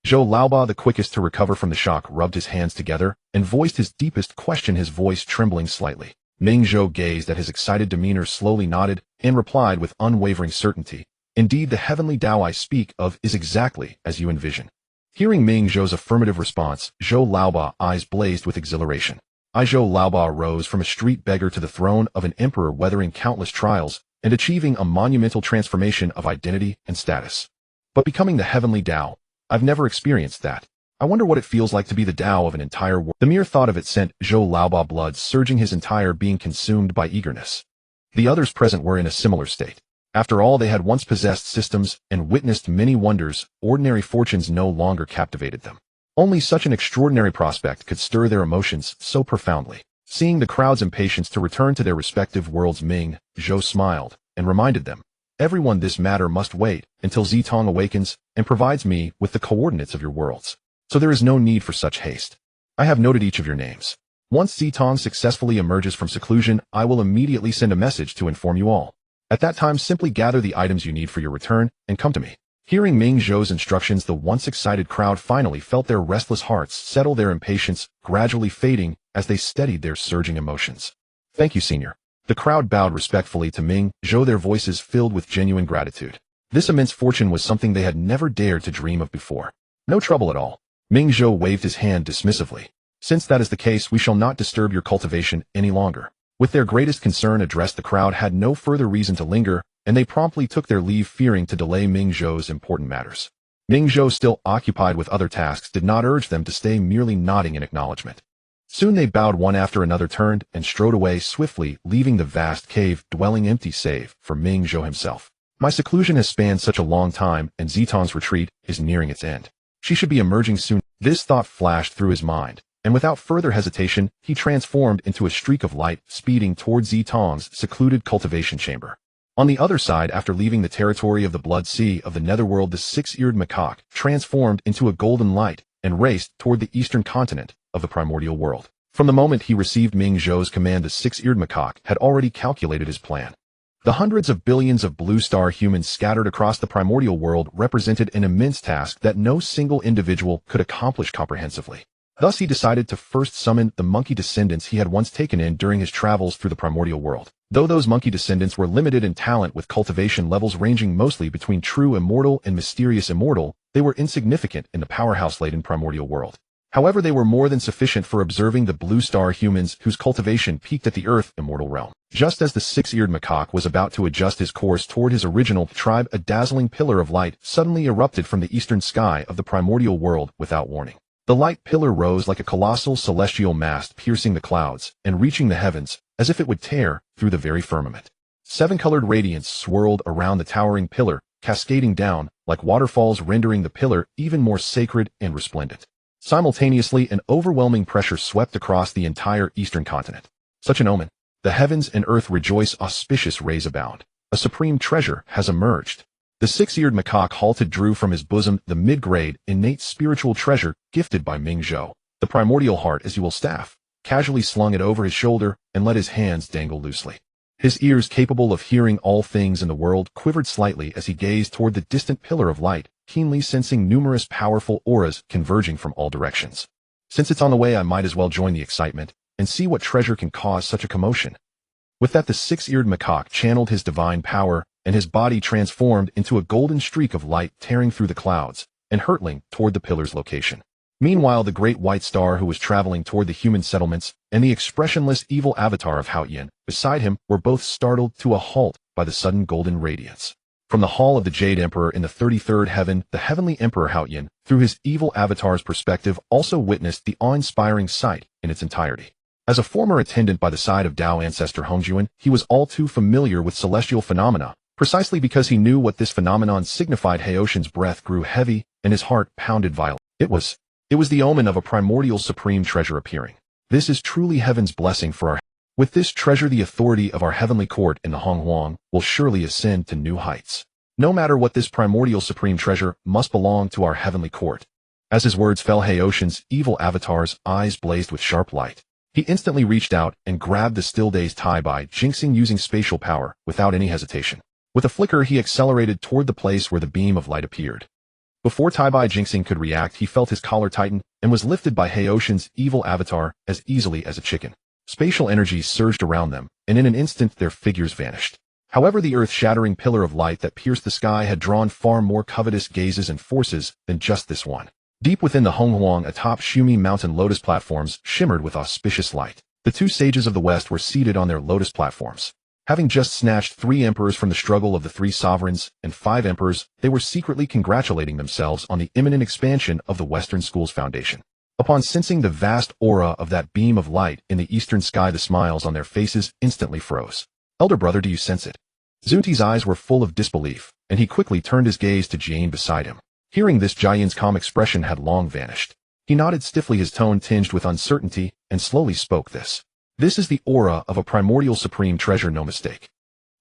Zhou Laoba, the quickest to recover from the shock, rubbed his hands together and voiced his deepest question, his voice trembling slightly. Minghe gazed at his excited demeanor, slowly nodded, and replied with unwavering certainty, "Indeed, the heavenly Dao I speak of is exactly as you envision." Hearing Minghe's affirmative response, Zhou Laoba's eyes blazed with exhilaration. Zhou Laoba rose from a street beggar to the throne of an emperor, weathering countless trials and achieving a monumental transformation of identity and status. But becoming the heavenly Dao, I've never experienced that. I wonder what it feels like to be the Dao of an entire world. The mere thought of it sent Zhou Laoba's blood surging, his entire being consumed by eagerness. The others present were in a similar state. After all, they had once possessed systems and witnessed many wonders. Ordinary fortunes no longer captivated them. Only such an extraordinary prospect could stir their emotions so profoundly. Seeing the crowd's impatience to return to their respective worlds, Minghe smiled and reminded them, "Everyone, this matter must wait until Zitong awakens and provides me with the coordinates of your worlds. So there is no need for such haste. I have noted each of your names. Once Zitong successfully emerges from seclusion, I will immediately send a message to inform you all. At that time, simply gather the items you need for your return and come to me." Hearing Minghe's instructions, the once excited crowd finally felt their restless hearts settle, their impatience gradually fading as they steadied their surging emotions. "Thank you, Senior." The crowd bowed respectfully to Minghe, their voices filled with genuine gratitude. This immense fortune was something they had never dared to dream of before. "No trouble at all." Minghe waved his hand dismissively. "Since that is the case, we shall not disturb your cultivation any longer." With their greatest concern addressed, the crowd had no further reason to linger, and they promptly took their leave, fearing to delay Minghe's important matters. Minghe, still occupied with other tasks, did not urge them to stay, merely nodding in acknowledgement. Soon they bowed one after another, turned, and strode away swiftly, leaving the vast cave dwelling empty save for Minghe himself. "My seclusion has spanned such a long time, and Zitong's retreat is nearing its end. She should be emerging soon." This thought flashed through his mind, and without further hesitation, he transformed into a streak of light, speeding towards Zitong's secluded cultivation chamber. On the other side, after leaving the territory of the Blood Sea of the Netherworld, the six-eared macaque transformed into a golden light and raced toward the eastern continent of the primordial world. From the moment he received Minghe's command, the six-eared macaque had already calculated his plan. The hundreds of billions of blue star humans scattered across the primordial world represented an immense task that no single individual could accomplish comprehensively. Thus he decided to first summon the monkey descendants he had once taken in during his travels through the primordial world. Though those monkey descendants were limited in talent, with cultivation levels ranging mostly between true immortal and mysterious immortal, they were insignificant in the powerhouse-laden primordial world. However, they were more than sufficient for observing the blue star humans whose cultivation peaked at the earth immortal realm. Just as the six-eared macaque was about to adjust his course toward his original tribe, a dazzling pillar of light suddenly erupted from the eastern sky of the primordial world without warning. The light pillar rose like a colossal celestial mast, piercing the clouds and reaching the heavens as if it would tear through the very firmament. Seven-colored radiance swirled around the towering pillar, cascading down like waterfalls, rendering the pillar even more sacred and resplendent. Simultaneously, an overwhelming pressure swept across the entire eastern continent. Such an omen. The heavens and earth rejoice, auspicious rays abound. A supreme treasure has emerged. The six-eared macaque halted, drew from his bosom the mid-grade, innate spiritual treasure gifted by Minghe, the primordial heart as you will staff, casually slung it over his shoulder and let his hands dangle loosely. His ears, capable of hearing all things in the world, quivered slightly as he gazed toward the distant pillar of light, keenly sensing numerous powerful auras converging from all directions. Since it's on the way, I might as well join the excitement and see what treasure can cause such a commotion. With that, the six-eared macaque channeled his divine power, and his body transformed into a golden streak of light tearing through the clouds and hurtling toward the pillar's location. Meanwhile, the great white star who was traveling toward the human settlements and the expressionless evil avatar of Haotian beside him were both startled to a halt by the sudden golden radiance. From the hall of the Jade Emperor in the 33rd heaven, the heavenly Emperor Haotian, through his evil avatar's perspective, also witnessed the awe-inspiring sight in its entirety. As a former attendant by the side of Dao ancestor Hongjuan, he was all too familiar with celestial phenomena, precisely because he knew what this phenomenon signified. Haotian's breath grew heavy, and his heart pounded violently. It was the omen of a primordial supreme treasure appearing. This is truly heaven's blessing for our. With this treasure, the authority of our heavenly court in the Honghuang will surely ascend to new heights. No matter what, this primordial supreme treasure must belong to our heavenly court. As his words fell, Haotian's evil avatar's eyes blazed with sharp light. He instantly reached out and grabbed the still dazed Tai Bai Jinxing using spatial power without any hesitation. With a flicker, he accelerated toward the place where the beam of light appeared. Before Tai Bai Jinxing could react, he felt his collar tighten and was lifted by Haotian's evil avatar as easily as a chicken. Spatial energies surged around them, and in an instant their figures vanished. However, the earth-shattering pillar of light that pierced the sky had drawn far more covetous gazes and forces than just this one. Deep within the Honghuang, atop Shumi Mountain, lotus platforms shimmered with auspicious light. The two sages of the West were seated on their lotus platforms. Having just snatched 3 emperors from the struggle of the 3 sovereigns and 5 emperors, they were secretly congratulating themselves on the imminent expansion of the Western School's foundation. Upon sensing the vast aura of that beam of light in the eastern sky, the smiles on their faces instantly froze. "Elder brother, do you sense it?" Zunti's eyes were full of disbelief, and he quickly turned his gaze to Jane beside him. Hearing this, Jian's calm expression had long vanished. He nodded stiffly, his tone tinged with uncertainty, and slowly spoke this. "This is the aura of a primordial supreme treasure, no mistake."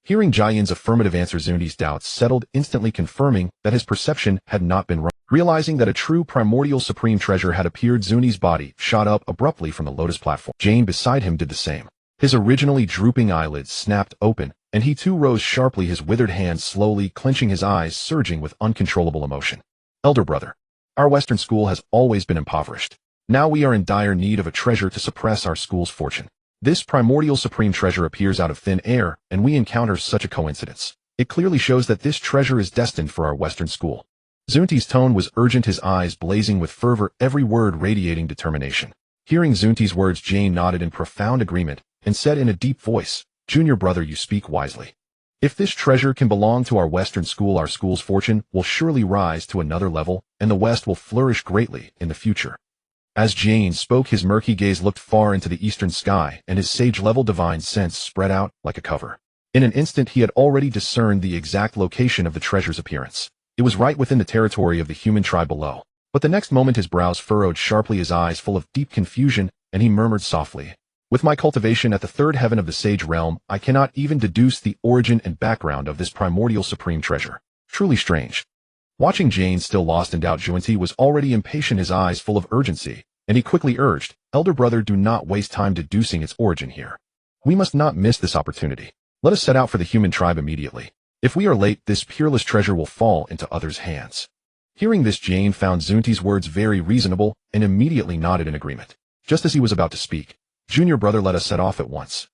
Hearing Jian's affirmative answer, Zunti's doubts settled, instantly confirming that his perception had not been wrong. Realizing that a true primordial supreme treasure had appeared, Zunti's body shot up abruptly from the lotus platform. Jane beside him did the same. His originally drooping eyelids snapped open, and he too rose sharply, his withered hands slowly clenching, his eyes surging with uncontrollable emotion. "Elder brother, our Western school has always been impoverished. Now we are in dire need of a treasure to suppress our school's fortune. This primordial supreme treasure appears out of thin air, and we encounter such a coincidence. It clearly shows that this treasure is destined for our Western school." Zunti's tone was urgent, his eyes blazing with fervor, every word radiating determination. Hearing Zunti's words, Jane nodded in profound agreement and said in a deep voice, "Junior brother, you speak wisely. If this treasure can belong to our Western school, our school's fortune will surely rise to another level, and the West will flourish greatly in the future." As Jane spoke, his murky gaze looked far into the eastern sky, and his sage-level divine sense spread out like a cover. In an instant, he had already discerned the exact location of the treasure's appearance. It was right within the territory of the human tribe below. But the next moment his brows furrowed sharply, his eyes full of deep confusion, and he murmured softly, "With my cultivation at the 3rd heaven of the sage realm, I cannot even deduce the origin and background of this primordial supreme treasure. Truly strange." Watching Jane, still lost in doubt, Zunti was already impatient, his eyes full of urgency, and he quickly urged, "Elder brother, do not waste time deducing its origin here. We must not miss this opportunity. Let us set out for the human tribe immediately. If we are late, this peerless treasure will fall into others' hands." Hearing this, Jane found Zunti's words very reasonable and immediately nodded in agreement. Just as he was about to speak, "Junior brother, let us set off at once."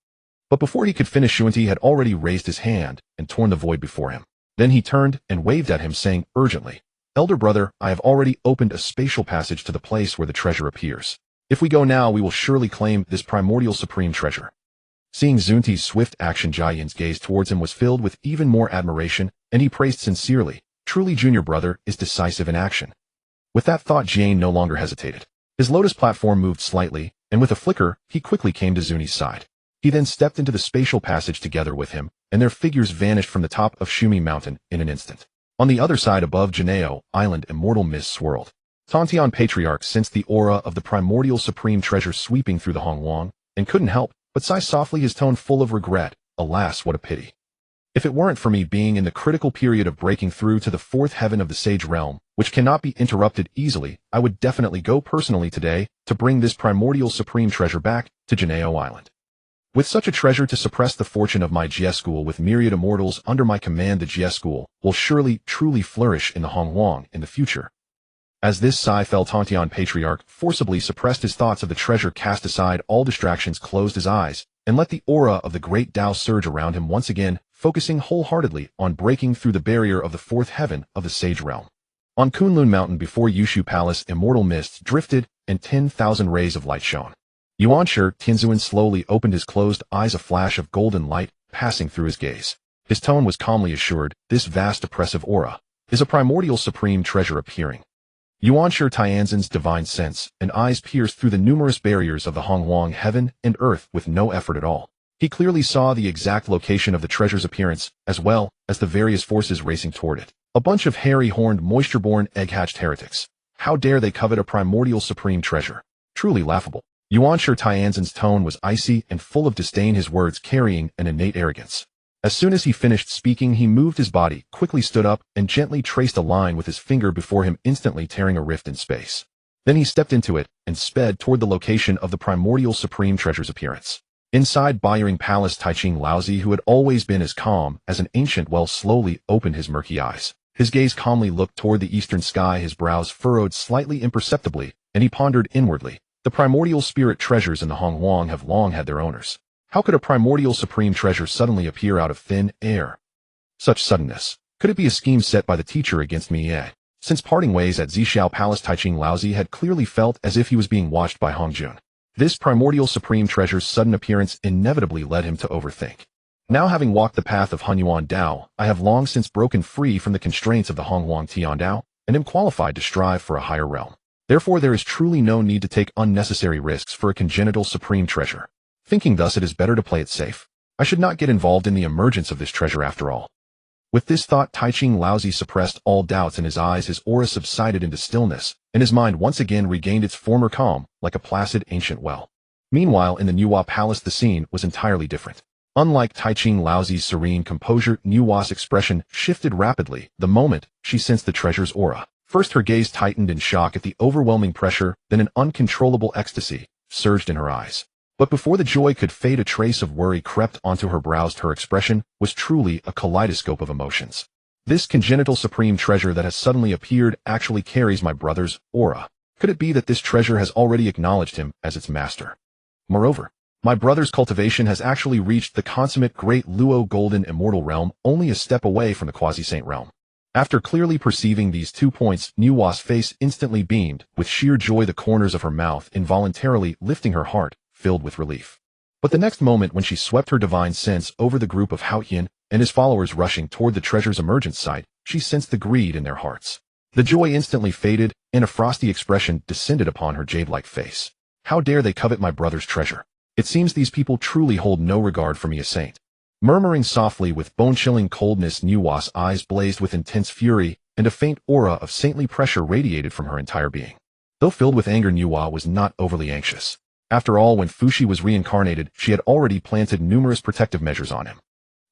But before he could finish, Zunti had already raised his hand and torn the void before him. Then he turned and waved at him, saying urgently, "Elder brother, I have already opened a spatial passage to the place where the treasure appears. If we go now, we will surely claim this primordial supreme treasure." Seeing Zunti's swift action, Jian's gaze towards him was filled with even more admiration, and he praised sincerely, "Truly, junior brother is decisive in action." With that thought, Jane no longer hesitated. His lotus platform moved slightly, and with a flicker, he quickly came to Zunti's side. He then stepped into the spatial passage together with him, and their figures vanished from the top of Shumi Mountain in an instant. On the other side, above Janeo Island, immortal mist swirled. Tontian Patriarch sensed the aura of the primordial supreme treasure sweeping through the Honghuang, and couldn't help but sigh softly, his tone full of regret. "Alas, what a pity. If it weren't for me being in the critical period of breaking through to the 4th heaven of the sage realm, which cannot be interrupted easily, I would definitely go personally today to bring this primordial supreme treasure back to Janeo Island." With such a treasure to suppress the fortune of my GS school with myriad immortals under my command, the GS school will surely truly flourish in the Hongwang in the future. As this sigh fell, Tontian Patriarch forcibly suppressed his thoughts of the treasure, cast aside all distractions, closed his eyes, and let the aura of the great Tao surge around him once again, focusing wholeheartedly on breaking through the barrier of the fourth heaven of the Sage Realm. On Kunlun Mountain before Yushu Palace, immortal mists drifted, and 10,000 rays of light shone. Yuanshi Tianzuan slowly opened his closed eyes, a flash of golden light passing through his gaze. His tone was calmly assured, this vast oppressive aura is a primordial supreme treasure appearing. Yuanshi Tianzan's divine sense and eyes pierced through the numerous barriers of the Hongwang heaven and earth with no effort at all. He clearly saw the exact location of the treasure's appearance, as well as the various forces racing toward it. A bunch of hairy-horned, moisture-born, egg-hatched heretics. How dare they covet a primordial supreme treasure? Truly laughable. Yuanshi Tianzan's tone was icy and full of disdain, his words carrying an innate arrogance. As soon as he finished speaking, he moved his body, quickly stood up, and gently traced a line with his finger before him, instantly tearing a rift in space. Then he stepped into it and sped toward the location of the primordial supreme treasure's appearance. Inside Bairing Palace, Taiching Laozi, who had always been as calm as an ancient well, slowly opened his murky eyes. His gaze calmly looked toward the eastern sky, his brows furrowed slightly imperceptibly, and he pondered inwardly. The primordial spirit treasures in the Hongwang have long had their owners. How could a primordial supreme treasure suddenly appear out of thin air? Such suddenness. Could it be a scheme set by the teacher against Minghe? Since parting ways at Zishao Palace, Taiching Laozi had clearly felt as if he was being watched by Hongjun. This primordial supreme treasure's sudden appearance inevitably led him to overthink. Now, having walked the path of Hunyuan Dao, I have long since broken free from the constraints of the Hongwang Tian Dao, and am qualified to strive for a higher realm. Therefore, there is truly no need to take unnecessary risks for a congenital supreme treasure. Thinking thus, it is better to play it safe. I should not get involved in the emergence of this treasure after all. With this thought, Taiching Laozi suppressed all doubts in his eyes, his aura subsided into stillness, and his mind once again regained its former calm, like a placid ancient well. Meanwhile, in the Nuwa Palace, the scene was entirely different. Unlike Taiching Laozi's serene composure, Nuwa's expression shifted rapidly the moment she sensed the treasure's aura. First, her gaze tightened in shock at the overwhelming pressure, then an uncontrollable ecstasy surged in her eyes. But before the joy could fade, a trace of worry crept onto her brows. Her expression was truly a kaleidoscope of emotions. This congenital supreme treasure that has suddenly appeared actually carries my brother's aura. Could it be that this treasure has already acknowledged him as its master? Moreover, my brother's cultivation has actually reached the consummate great Luo golden immortal realm, only a step away from the quasi-saint realm. After clearly perceiving these 2 points, Nuwa's face instantly beamed. With sheer joy, the corners of her mouth involuntarily lifting, her heart filled with relief. But the next moment, when she swept her divine sense over the group of Haoyan and his followers rushing toward the treasure's emergence site, she sensed the greed in their hearts. The joy instantly faded, and a frosty expression descended upon her jade-like face. How dare they covet my brother's treasure? It seems these people truly hold no regard for me, a saint. Murmuring softly with bone-chilling coldness, Nuwa's eyes blazed with intense fury, and a faint aura of saintly pressure radiated from her entire being. Though filled with anger, Nuwa was not overly anxious. After all, when Fushi was reincarnated, she had already planted numerous protective measures on him.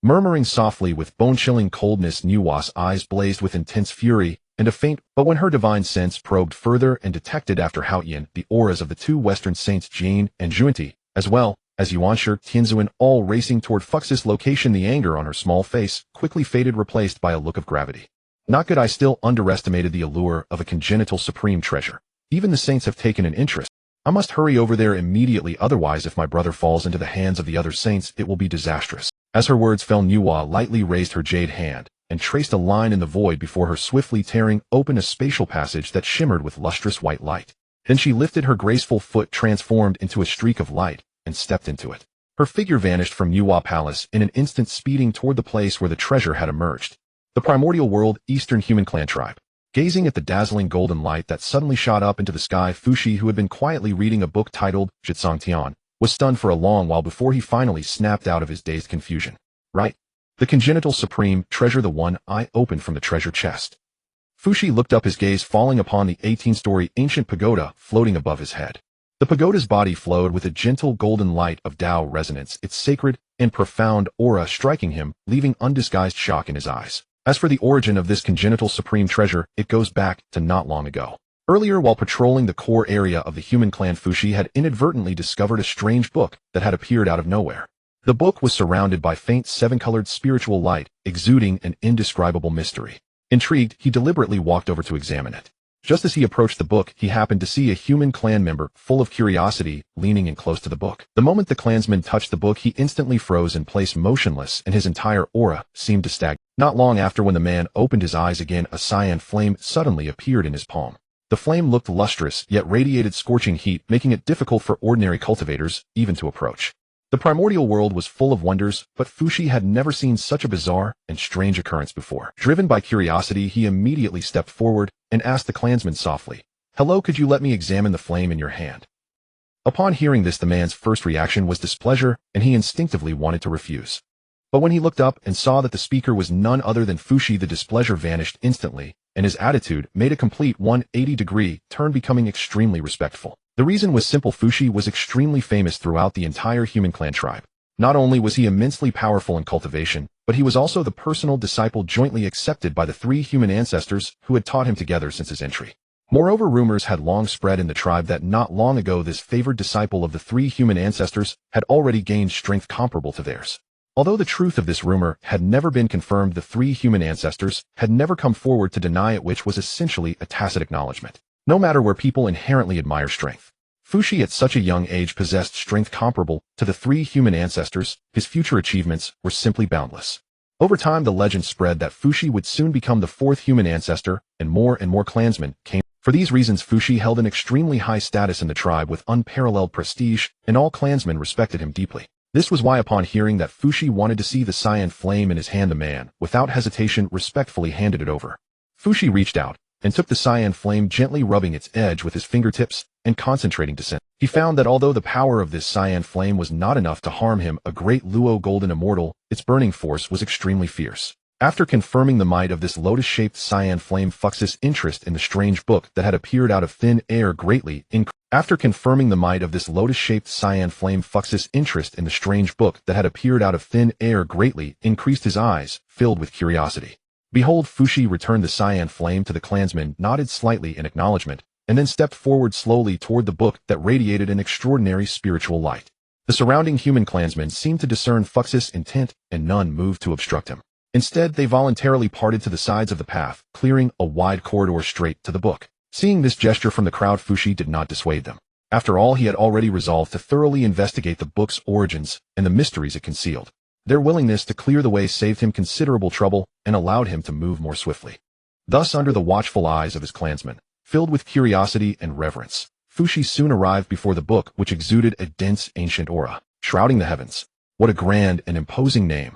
Murmuring softly with bone-chilling coldness, Nuwa's eyes blazed with intense fury, and a faint, but when her divine sense probed further and detected after Haoyan the auras of the 2 Western saints Jane and Junti, as well as Yuanshi Tianzuan, all racing toward Fux's location, the anger on her small face quickly faded, replaced by a look of gravity. Not good. I still underestimated the allure of a congenital supreme treasure. Even the saints have taken an interest. I must hurry over there immediately, otherwise if my brother falls into the hands of the other saints, it will be disastrous. As her words fell, Nuwa lightly raised her jade hand and traced a line in the void before her, swiftly tearing open a spatial passage that shimmered with lustrous white light. Then she lifted her graceful foot, transformed into a streak of light, and stepped into it. Her figure vanished from Nuwa Palace in an instant, speeding toward the place where the treasure had emerged. The primordial world, Eastern human clan tribe. Gazing at the dazzling golden light that suddenly shot up into the sky, Fushi, who had been quietly reading a book titled Jitsang Tian, was stunned for a long while before he finally snapped out of his dazed confusion. Right. The congenital supreme treasure, the one I opened from the treasure chest. Fushi looked up, his gaze falling upon the 18-story ancient pagoda floating above his head. The pagoda's body flowed with a gentle golden light of Tao resonance, its sacred and profound aura striking him, leaving undisguised shock in his eyes. As for the origin of this congenital supreme treasure, it goes back to not long ago. Earlier, while patrolling the core area of the human clan, Fushi had inadvertently discovered a strange book that had appeared out of nowhere. The book was surrounded by faint seven-colored spiritual light, exuding an indescribable mystery. Intrigued, he deliberately walked over to examine it. Just as he approached the book, he happened to see a human clan member, full of curiosity, leaning in close to the book. The moment the clansman touched the book, he instantly froze in place motionless, and his entire aura seemed to stagnate. Not long after, when the man opened his eyes again, a cyan flame suddenly appeared in his palm. The flame looked lustrous, yet radiated scorching heat, making it difficult for ordinary cultivators even to approach. The primordial world was full of wonders, but Fushi had never seen such a bizarre and strange occurrence before. Driven by curiosity, he immediately stepped forward and asked the clansman softly, "Hello, could you let me examine the flame in your hand?" Upon hearing this, the man's first reaction was displeasure, and he instinctively wanted to refuse. But when he looked up and saw that the speaker was none other than Fushi, the displeasure vanished instantly, and his attitude made a complete 180-degree turn, becoming extremely respectful. The reason was simple. Fushi was extremely famous throughout the entire human clan tribe. Not only was he immensely powerful in cultivation, but he was also the personal disciple jointly accepted by the three human ancestors who had taught him together since his entry. Moreover, rumors had long spread in the tribe that not long ago this favored disciple of the three human ancestors had already gained strength comparable to theirs. Although the truth of this rumor had never been confirmed, the three human ancestors had never come forward to deny it, which was essentially a tacit acknowledgement. No matter where people inherently admire strength, Fushi at such a young age possessed strength comparable to the three human ancestors. His future achievements were simply boundless. Over time, the legend spread that Fushi would soon become the fourth human ancestor, and more clansmen came. For these reasons, Fushi held an extremely high status in the tribe with unparalleled prestige, and all clansmen respected him deeply. This was why, upon hearing that Fushi wanted to see the cyan flame in his hand, the man, without hesitation, respectfully handed it over. Fushi reached out and took the cyan flame, gently rubbing its edge with his fingertips and concentrating to sense. He found that although the power of this cyan flame was not enough to harm him, a great luo golden immortal, its burning force was extremely fierce. After confirming the might of this lotus-shaped cyan flame, Fux's interest in the strange book that had appeared out of thin air greatly increased. After confirming the might of this lotus-shaped cyan flame, Fux's interest in the strange book that had appeared out of thin air greatly increased. His eyes filled with curiosity. Behold, Fushi returned the cyan flame to the clansman, nodded slightly in acknowledgement, and then stepped forward slowly toward the book that radiated an extraordinary spiritual light. The surrounding human clansmen seemed to discern Fux's intent, and none moved to obstruct him. Instead, they voluntarily parted to the sides of the path, clearing a wide corridor straight to the book. Seeing this gesture from the crowd, Fushi did not dissuade them. After all, he had already resolved to thoroughly investigate the book's origins and the mysteries it concealed. Their willingness to clear the way saved him considerable trouble and allowed him to move more swiftly. Thus, under the watchful eyes of his clansmen, filled with curiosity and reverence, Fushi soon arrived before the book, which exuded a dense ancient aura, shrouding the heavens. What a grand and imposing name!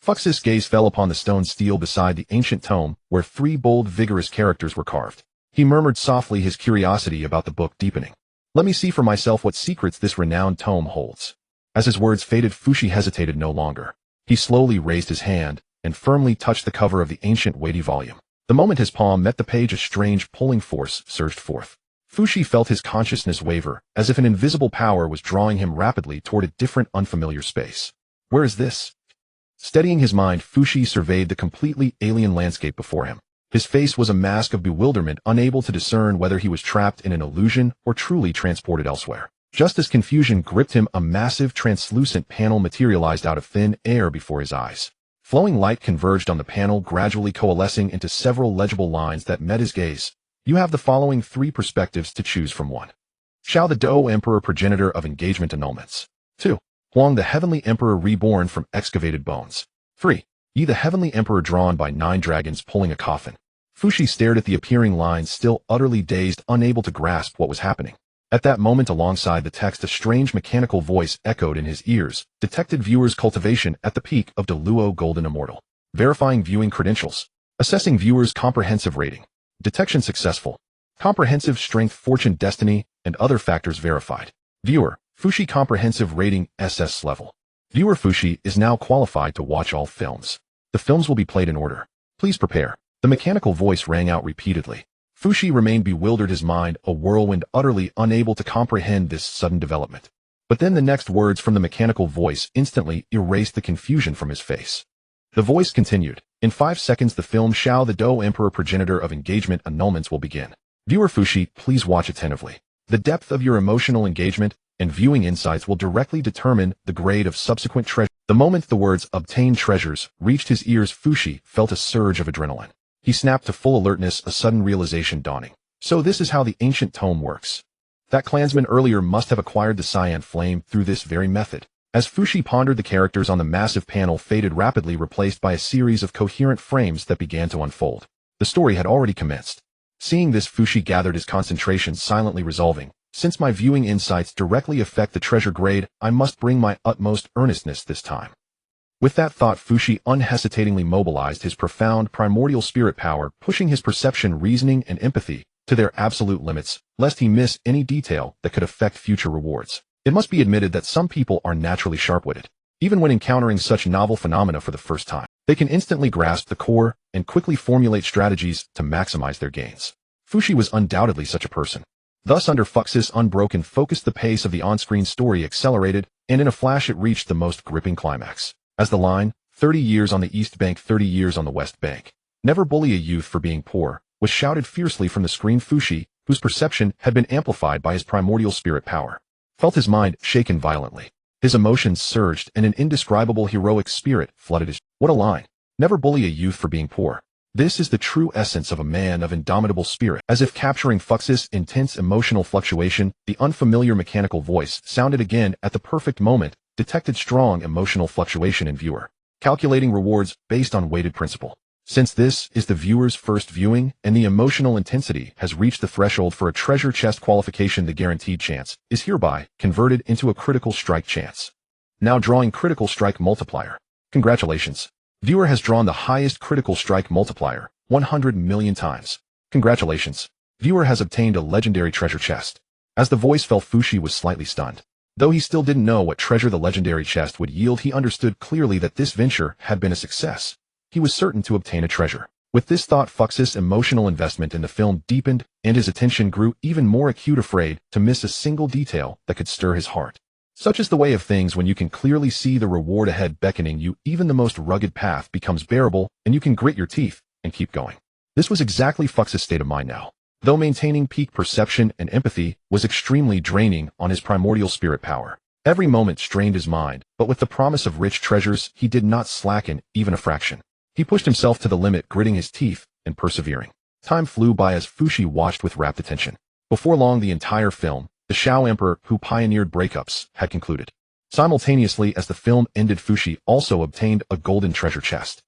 Fux's gaze fell upon the stone stele beside the ancient tome, where three bold, vigorous characters were carved. He murmured softly, his curiosity about the book deepening. "Let me see for myself what secrets this renowned tome holds." As his words faded, Fushi hesitated no longer. He slowly raised his hand and firmly touched the cover of the ancient, weighty volume. The moment his palm met the page, a strange pulling force surged forth. Fushi felt his consciousness waver, as if an invisible power was drawing him rapidly toward a different, unfamiliar space. Where is this? Steadying his mind, Fushi surveyed the completely alien landscape before him. His face was a mask of bewilderment, unable to discern whether he was trapped in an illusion or truly transported elsewhere. Just as confusion gripped him, a massive, translucent panel materialized out of thin air before his eyes. Flowing light converged on the panel, gradually coalescing into several legible lines that met his gaze. You have the following three perspectives to choose from. 1. Xiao, the Dao Emperor, progenitor of engagement annulments. 2. Huang, the Heavenly Emperor, reborn from excavated bones. 3. Yi, the Heavenly Emperor, drawn by 9 dragons pulling a coffin. Fushi stared at the appearing lines, still utterly dazed, unable to grasp what was happening. At that moment, alongside the text, a strange mechanical voice echoed in his ears. Detected viewers' cultivation at the peak of Deluo Golden Immortal. Verifying viewing credentials. Assessing viewers' comprehensive rating. Detection successful. Comprehensive strength, fortune, destiny, and other factors verified. Viewer, Fushi comprehensive rating SS level. Viewer Fushi is now qualified to watch all films. The films will be played in order. Please prepare. The mechanical voice rang out repeatedly. Fushi remained bewildered, his mind a whirlwind, utterly unable to comprehend this sudden development. But then the next words from the mechanical voice instantly erased the confusion from his face. The voice continued. In 5 seconds, the film Xiao, the Dao Emperor, progenitor of engagement annulments will begin. Viewer Fushi, please watch attentively. The depth of your emotional engagement and viewing insights will directly determine the grade of subsequent treasure. The moment the words "obtain treasures" reached his ears, Fushi felt a surge of adrenaline. He snapped to full alertness, a sudden realization dawning. So this is how the ancient tome works. That clansman earlier must have acquired the cyan flame through this very method. As Fushi pondered, the characters on the massive panel faded rapidly, replaced by a series of coherent frames that began to unfold. The story had already commenced. Seeing this, Fushi gathered his concentration, silently resolving, since my viewing insights directly affect the treasure grade, I must bring my utmost earnestness this time. With that thought, Fushi unhesitatingly mobilized his profound primordial spirit power, pushing his perception, reasoning, and empathy to their absolute limits, lest he miss any detail that could affect future rewards. It must be admitted that some people are naturally sharp-witted. Even when encountering such novel phenomena for the first time, they can instantly grasp the core and quickly formulate strategies to maximize their gains. Fushi was undoubtedly such a person. Thus, under Fux's unbroken focus, the pace of the on-screen story accelerated, and in a flash it reached the most gripping climax. As the line, 30 years on the East Bank, 30 years on the West Bank, never bully a youth for being poor, was shouted fiercely from the screen, Fushi, whose perception had been amplified by his primordial spirit power, felt his mind shaken violently. His emotions surged, and an indescribable heroic spirit flooded his. What a line! Never bully a youth for being poor. This is the true essence of a man of indomitable spirit. As if capturing Fux's intense emotional fluctuation, the unfamiliar mechanical voice sounded again at the perfect moment, detected strong emotional fluctuation in viewer. Calculating rewards based on weighted principle. Since this is the viewer's first viewing and the emotional intensity has reached the threshold for a treasure chest qualification, the guaranteed chance is hereby converted into a critical strike chance. Now drawing critical strike multiplier. Congratulations. Viewer has drawn the highest critical strike multiplier, 100 million times. Congratulations. Viewer has obtained a legendary treasure chest. As the voice fell, Fushi was slightly stunned. Though he still didn't know what treasure the legendary chest would yield, he understood clearly that this venture had been a success. He was certain to obtain a treasure. With this thought, Fux's emotional investment in the film deepened, and his attention grew even more acute, afraid to miss a single detail that could stir his heart. Such is the way of things when you can clearly see the reward ahead beckoning you. Even the most rugged path becomes bearable, and you can grit your teeth and keep going. This was exactly Fux's state of mind now. Though maintaining peak perception and empathy was extremely draining on his primordial spirit power, every moment strained his mind, but with the promise of rich treasures, he did not slacken even a fraction. He pushed himself to the limit, gritting his teeth and persevering. Time flew by as Fushi watched with rapt attention. Before long, the entire film, The Shao Emperor Who Pioneered Breakups, had concluded. Simultaneously as the film ended, Fushi also obtained a golden treasure chest.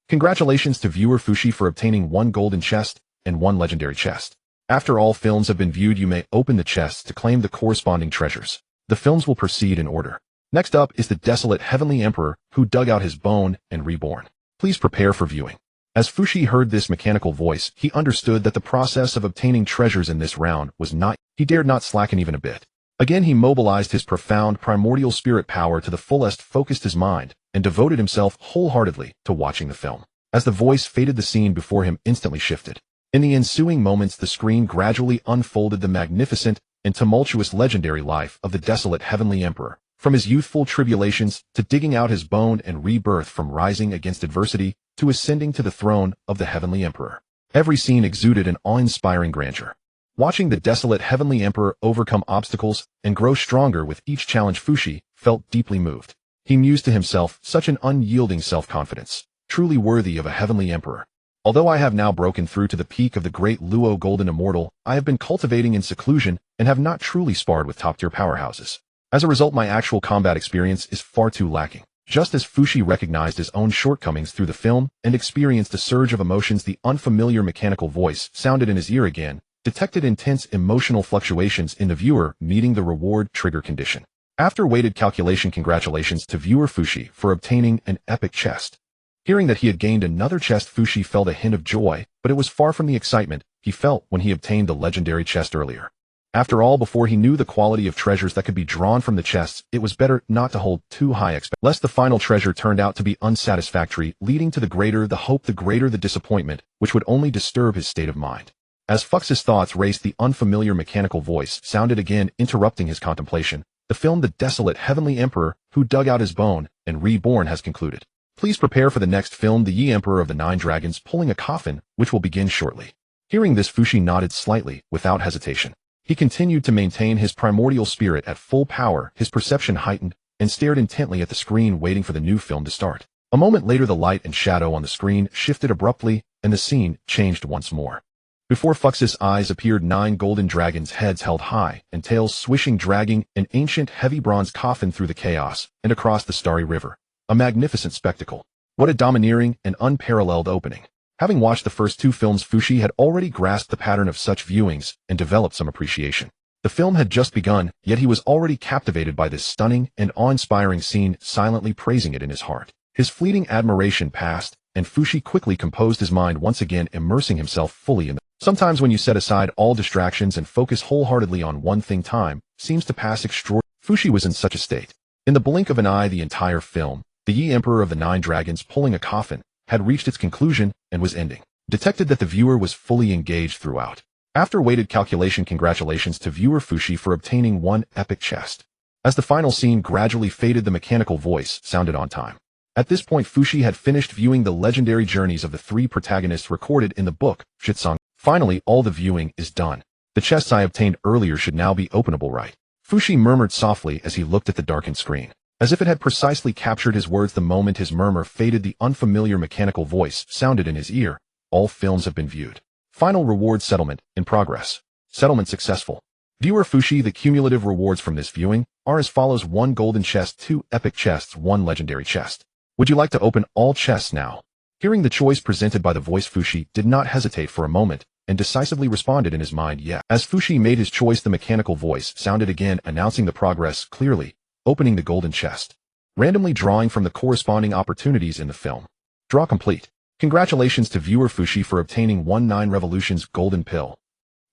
Congratulations to viewer Fushi for obtaining 1 golden chest and 1 legendary chest. After all films have been viewed, you may open the chests to claim the corresponding treasures. The films will proceed in order. Next up is the desolate Heavenly Emperor Who Dug Out His Bone and Reborn. Please prepare for viewing. As Fushi heard this mechanical voice, he understood that the process of obtaining treasures in this round was not. He dared not slacken even a bit. Again he mobilized his profound primordial spirit power to the fullest, focused his mind, and devoted himself wholeheartedly to watching the film. As the voice faded, the scene before him instantly shifted. In the ensuing moments, the screen gradually unfolded the magnificent and tumultuous legendary life of the desolate Heavenly Emperor, from his youthful tribulations to digging out his bone and rebirth, from rising against adversity to ascending to the throne of the Heavenly Emperor. Every scene exuded an awe-inspiring grandeur. Watching the desolate Heavenly Emperor overcome obstacles and grow stronger with each challenge, Fushi felt deeply moved. He mused to himself, such an unyielding self-confidence, truly worthy of a Heavenly Emperor. Although I have now broken through to the peak of the great Luo Golden Immortal, I have been cultivating in seclusion and have not truly sparred with top-tier powerhouses. As a result, my actual combat experience is far too lacking. Just as Fushi recognized his own shortcomings through the film and experienced a surge of emotions, the unfamiliar mechanical voice sounded in his ear again, detected intense emotional fluctuations in the viewer, meeting the reward trigger condition. After weighted calculation, congratulations to viewer Fushi for obtaining an epic chest. Hearing that he had gained another chest, Fushi felt a hint of joy, but it was far from the excitement he felt when he obtained the legendary chest earlier. After all, before he knew the quality of treasures that could be drawn from the chests, it was better not to hold too high expectations, lest the final treasure turned out to be unsatisfactory, leading to the greater the hope, the greater the disappointment, which would only disturb his state of mind. As Fux's thoughts raced, the unfamiliar mechanical voice sounded again, interrupting his contemplation. The film The Desolate Heavenly Emperor Who Dug Out His Bone and Reborn has concluded. Please prepare for the next film, The Yi Emperor of the Nine Dragons Pulling a Coffin, which will begin shortly. Hearing this, Fushi nodded slightly, without hesitation. He continued to maintain his primordial spirit at full power, his perception heightened, and stared intently at the screen waiting for the new film to start. A moment later the light and shadow on the screen shifted abruptly, and the scene changed once more. Before Fux's eyes appeared 9 golden dragons, heads held high, and tails swishing, dragging an ancient heavy bronze coffin through the chaos and across the starry river. A magnificent spectacle. What a domineering and unparalleled opening. Having watched the first 2 films, Fushi had already grasped the pattern of such viewings and developed some appreciation. The film had just begun, yet he was already captivated by this stunning and awe-inspiring scene, silently praising it in his heart. His fleeting admiration passed, and Fushi quickly composed his mind, once again immersing himself fully in the. Sometimes when you set aside all distractions and focus wholeheartedly on one thing, time seems to pass extraordinarily. Fushi was in such a state. In the blink of an eye, the entire film, the Yi Emperor of the 9 Dragons pulling a coffin, had reached its conclusion and was ending. Detected that the viewer was fully engaged throughout. After weighted calculation, congratulations to viewer Fushi for obtaining 1 epic chest. As the final scene gradually faded, the mechanical voice sounded on time. At this point, Fushi had finished viewing the legendary journeys of the 3 protagonists recorded in the book, Shitsong. Finally, all the viewing is done. The chests I obtained earlier should now be openable, right? Fushi murmured softly as he looked at the darkened screen. As if it had precisely captured his words, the moment his murmur faded, the unfamiliar mechanical voice sounded in his ear. All films have been viewed. Final reward settlement in progress. Settlement successful. Viewer Fushi, the cumulative rewards from this viewing are as follows: 1 golden chest, 2 epic chests, 1 legendary chest. Would you like to open all chests now? Hearing the choice presented by the voice, Fushi did not hesitate for a moment and decisively responded in his mind, yes. As Fushi made his choice, the mechanical voice sounded again, announcing the progress clearly. Opening the golden chest. Randomly drawing from the corresponding opportunities in the film. Draw complete. Congratulations to viewer Fushi for obtaining 9 Revolutions Golden Pill.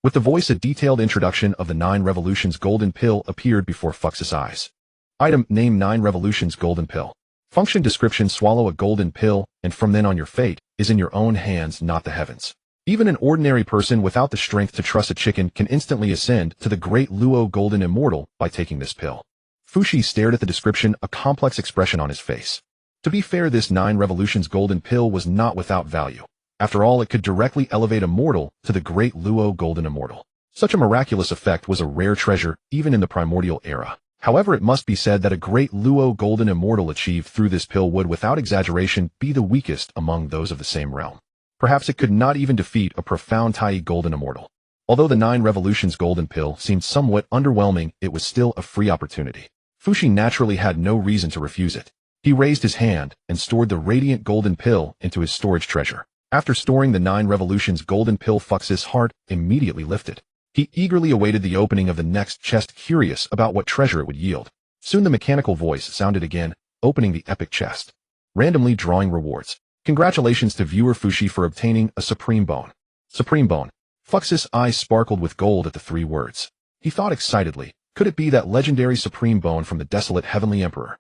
With the voice, a detailed introduction of the 9 Revolutions Golden Pill appeared before Fux's eyes. Item name: 9 Revolutions Golden Pill. Function description: swallow a golden pill, and from then on your fate is in your own hands, not the heavens. Even an ordinary person without the strength to truss a chicken can instantly ascend to the great Luo Golden Immortal by taking this pill. Fushi stared at the description, a complex expression on his face. To be fair, this 9 Revolutions Golden Pill was not without value. After all, it could directly elevate a mortal to the great Luo Golden Immortal. Such a miraculous effect was a rare treasure, even in the Primordial era. However, it must be said that a great Luo Golden Immortal achieved through this pill would, without exaggeration, be the weakest among those of the same realm. Perhaps it could not even defeat a profound Tai Golden Immortal. Although the 9 Revolutions Golden Pill seemed somewhat underwhelming, it was still a free opportunity. Fushi naturally had no reason to refuse it. He raised his hand and stored the radiant golden pill into his storage treasure. After storing the 9 Revolutions Golden Pill, Fux's heart immediately lifted. He eagerly awaited the opening of the next chest, curious about what treasure it would yield. Soon the mechanical voice sounded again, opening the epic chest. Randomly drawing rewards. Congratulations to viewer Fushi for obtaining a Supreme Bone. Supreme Bone. Fux's eyes sparkled with gold at the 3 words. He thought excitedly, could it be that legendary Supreme Bone from the desolate Heavenly Emperor?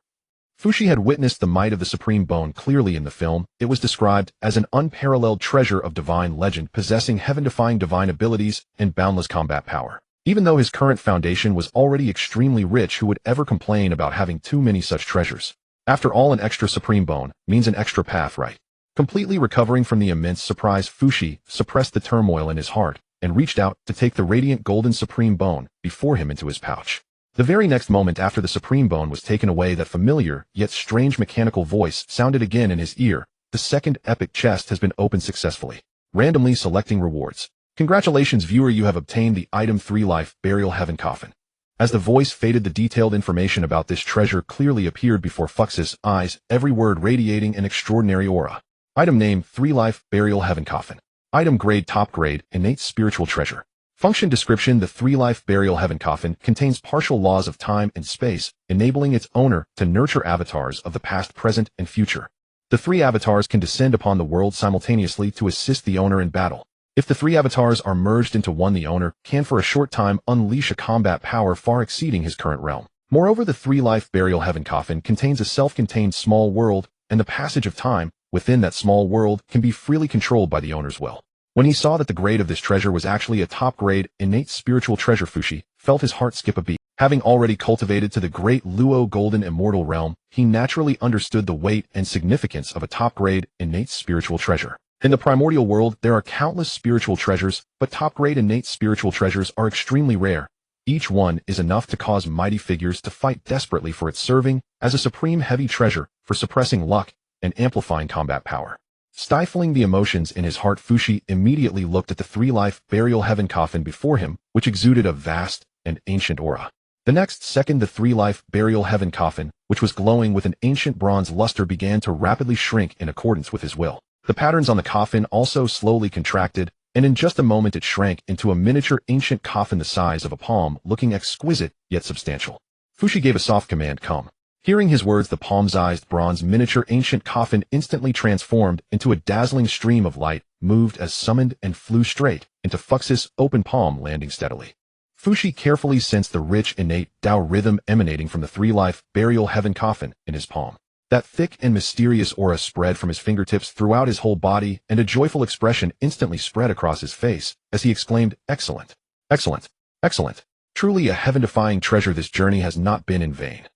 Fushi had witnessed the might of the Supreme Bone clearly in the film. It was described as an unparalleled treasure of divine legend, possessing heaven-defying divine abilities and boundless combat power. Even though his current foundation was already extremely rich, who would ever complain about having too many such treasures? After all, an extra Supreme Bone means an extra path, right? Completely recovering from the immense surprise, Fushi suppressed the turmoil in his heart and reached out to take the radiant golden Supreme Bone before him into his pouch. The very next moment after the Supreme Bone was taken away, that familiar yet strange mechanical voice sounded again in his ear. The second epic chest has been opened successfully. Randomly selecting rewards. Congratulations viewer, you have obtained the item 3 Life Burial Heaven Coffin. As the voice faded, the detailed information about this treasure clearly appeared before Fux's eyes, every word radiating an extraordinary aura. Item name: 3 Life Burial Heaven Coffin. Item grade: top grade, innate spiritual treasure. Function description: the 3 Life Burial Heaven Coffin contains partial laws of time and space, enabling its owner to nurture avatars of the past, present, and future. The 3 avatars can descend upon the world simultaneously to assist the owner in battle. If the 3 avatars are merged into one, the owner can for a short time unleash a combat power far exceeding his current realm. Moreover, the 3 Life Burial Heaven Coffin contains a self-contained small world, and the passage of time within that small world can be freely controlled by the owner's will. When he saw that the grade of this treasure was actually a top-grade, innate spiritual treasure, Fushi felt his heart skip a beat. Having already cultivated to the great Luo Golden Immortal realm, he naturally understood the weight and significance of a top-grade, innate spiritual treasure. In the primordial world, there are countless spiritual treasures, but top-grade innate spiritual treasures are extremely rare. Each one is enough to cause mighty figures to fight desperately for its serving as a supreme heavy treasure for suppressing luck and amplifying combat power. Stifling the emotions in his heart, Fushi immediately looked at the three-life burial heaven coffin before him, which exuded a vast and ancient aura. The next second, the three-life burial heaven coffin, which was glowing with an ancient bronze luster, began to rapidly shrink in accordance with his will. The patterns on the coffin also slowly contracted, and in just a moment it shrank into a miniature ancient coffin the size of a palm, looking exquisite yet substantial. Fushi gave a soft command, "Come." Hearing his words, the palm-sized bronze miniature ancient coffin instantly transformed into a dazzling stream of light, moved as summoned, and flew straight into Fux's open palm, landing steadily. Fushi carefully sensed the rich innate Dao rhythm emanating from the three-life burial heaven coffin in his palm. That thick and mysterious aura spread from his fingertips throughout his whole body, and a joyful expression instantly spread across his face as he exclaimed, "Excellent! Excellent! Excellent! Truly a heaven-defying treasure. This journey has not been in vain."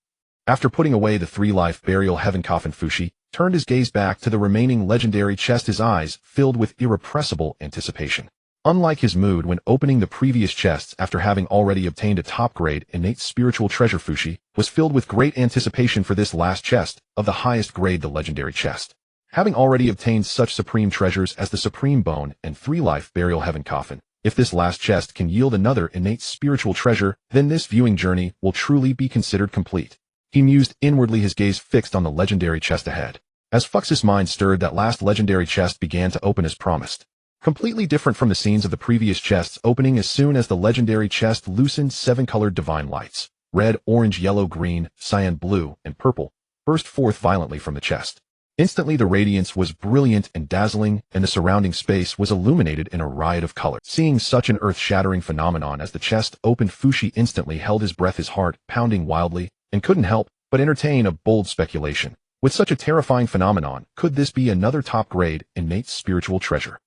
After putting away the three-life burial heaven coffin, Fushi turned his gaze back to the remaining legendary chest, his eyes filled with irrepressible anticipation. Unlike his mood when opening the previous chests after having already obtained a top-grade innate spiritual treasure, Fushi was filled with great anticipation for this last chest of the highest grade, the legendary chest. Having already obtained such supreme treasures as the supreme bone and three-life burial heaven coffin, if this last chest can yield another innate spiritual treasure, then this viewing journey will truly be considered complete. He mused inwardly, his gaze fixed on the legendary chest ahead. As Fux's mind stirred, that last legendary chest began to open as promised. Completely different from the scenes of the previous chests opening, as soon as the legendary chest loosened, 7 colored divine lights, red, orange, yellow, green, cyan, blue, and purple, burst forth violently from the chest. Instantly the radiance was brilliant and dazzling, and the surrounding space was illuminated in a riot of color. Seeing such an earth-shattering phenomenon as the chest opened, Fushi instantly held his breath, his heart pounding wildly, and couldn't help but entertain a bold speculation. With such a terrifying phenomenon, could this be another top-grade innate spiritual treasure?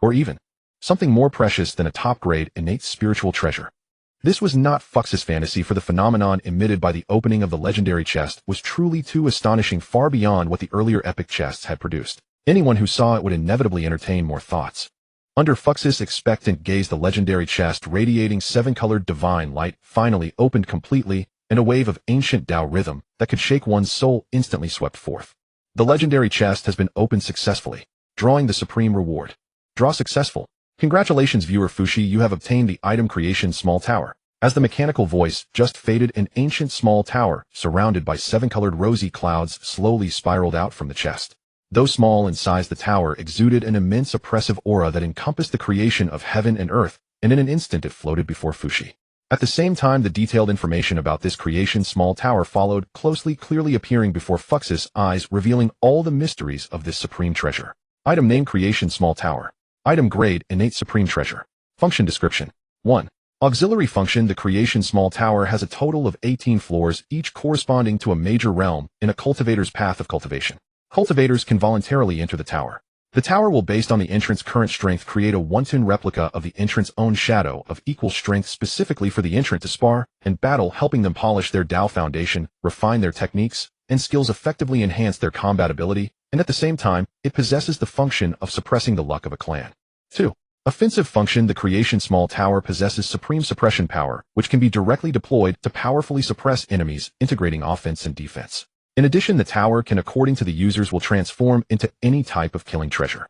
Or even something more precious than a top-grade innate spiritual treasure? This was not Fux's fantasy, for the phenomenon emitted by the opening of the legendary chest was truly too astonishing, far beyond what the earlier epic chests had produced. Anyone who saw it would inevitably entertain more thoughts. Under Fux's expectant gaze, the legendary chest, radiating 7-colored divine light, finally opened completely, and a wave of ancient Dao rhythm that could shake one's soul instantly swept forth. The legendary chest has been opened successfully, drawing the supreme reward. Draw successful. Congratulations, viewer. Fushi, you have obtained the item creation small tower. As the mechanical voice just faded, an ancient small tower, surrounded by 7-colored rosy clouds, slowly spiraled out from the chest. Though small in size, the tower exuded an immense oppressive aura that encompassed the creation of heaven and earth, and in an instant it floated before Fushi. At the same time, the detailed information about this creation small tower followed closely, clearly appearing before Fux's eyes, revealing all the mysteries of this supreme treasure. Item name: creation small tower. Item grade: innate supreme treasure. Function description: 1. Auxiliary function: the creation small tower has a total of 18 floors, each corresponding to a major realm in a cultivator's path of cultivation. Cultivators can voluntarily enter the tower. The tower will, based on the entrant's current strength, create a one-ton replica of the entrant's own shadow of equal strength, specifically for the entrant to spar and battle, helping them polish their Dao foundation, refine their techniques and skills, effectively enhance their combat ability, and at the same time, it possesses the function of suppressing the luck of a clan. 2. Offensive function: the creation small tower possesses supreme suppression power, which can be directly deployed to powerfully suppress enemies, integrating offense and defense. In addition, the tower can, according to the users, will transform into any type of killing treasure.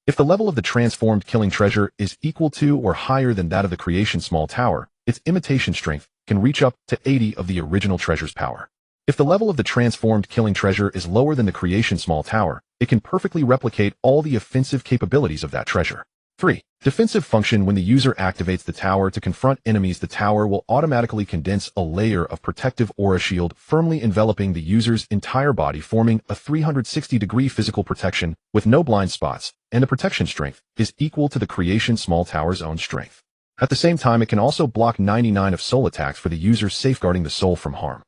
If the level of the transformed killing treasure is equal to or higher than that of the creation small tower, its imitation strength can reach up to 80 of the original treasure's power. If the level of the transformed killing treasure is lower than the creation small tower, it can perfectly replicate all the offensive capabilities of that treasure. 3. Defensive function: when the user activates the tower to confront enemies, the tower will automatically condense a layer of protective aura shield, firmly enveloping the user's entire body, forming a 360-degree physical protection with no blind spots, and the protection strength is equal to the creation small tower's own strength. At the same time, it can also block 99 of soul attacks for the user, safeguarding the soul from harm.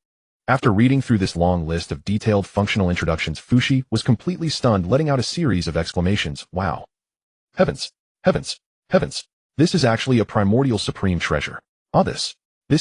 After reading through this long list of detailed functional introductions, Fushi was completely stunned, letting out a series of exclamations. Wow! Heavens! Heavens! Heavens! This is actually a primordial supreme treasure. Ah, this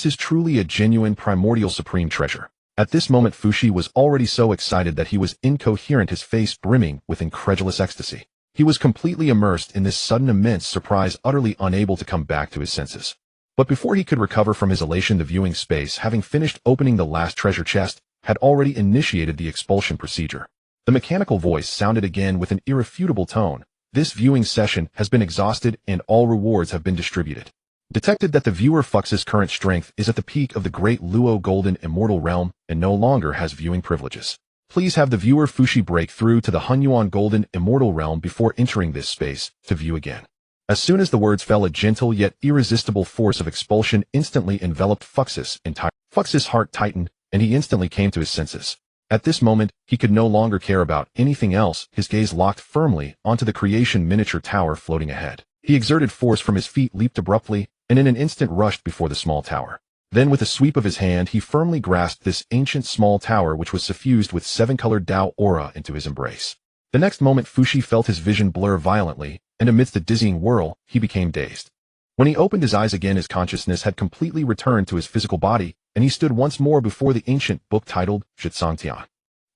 is truly a genuine primordial supreme treasure. At this moment, Fushi was already so excited that he was incoherent, his face brimming with incredulous ecstasy. He was completely immersed in this sudden immense surprise, utterly unable to come back to his senses. But before he could recover from his elation, the viewing space, having finished opening the last treasure chest, had already initiated the expulsion procedure. The mechanical voice sounded again with an irrefutable tone. This viewing session has been exhausted and all rewards have been distributed. Detected that the viewer Fux's current strength is at the peak of the great Luo Golden Immortal Realm and no longer has viewing privileges. Please have the viewer Fushi break through to the Hunyuan Golden Immortal Realm before entering this space to view again. As soon as the words fell, a gentle yet irresistible force of expulsion instantly enveloped Fux's entire. Fux's heart tightened, and he instantly came to his senses. At this moment, he could no longer care about anything else, his gaze locked firmly onto the creation miniature tower floating ahead. He exerted force from his feet, leaped abruptly, and in an instant rushed before the small tower. Then with a sweep of his hand, he firmly grasped this ancient small tower which was suffused with seven-colored Dao aura into his embrace. The next moment Fushi felt his vision blur violently, and amidst a dizzying whirl, he became dazed. When he opened his eyes again, his consciousness had completely returned to his physical body, and he stood once more before the ancient book titled Zhitsangtian.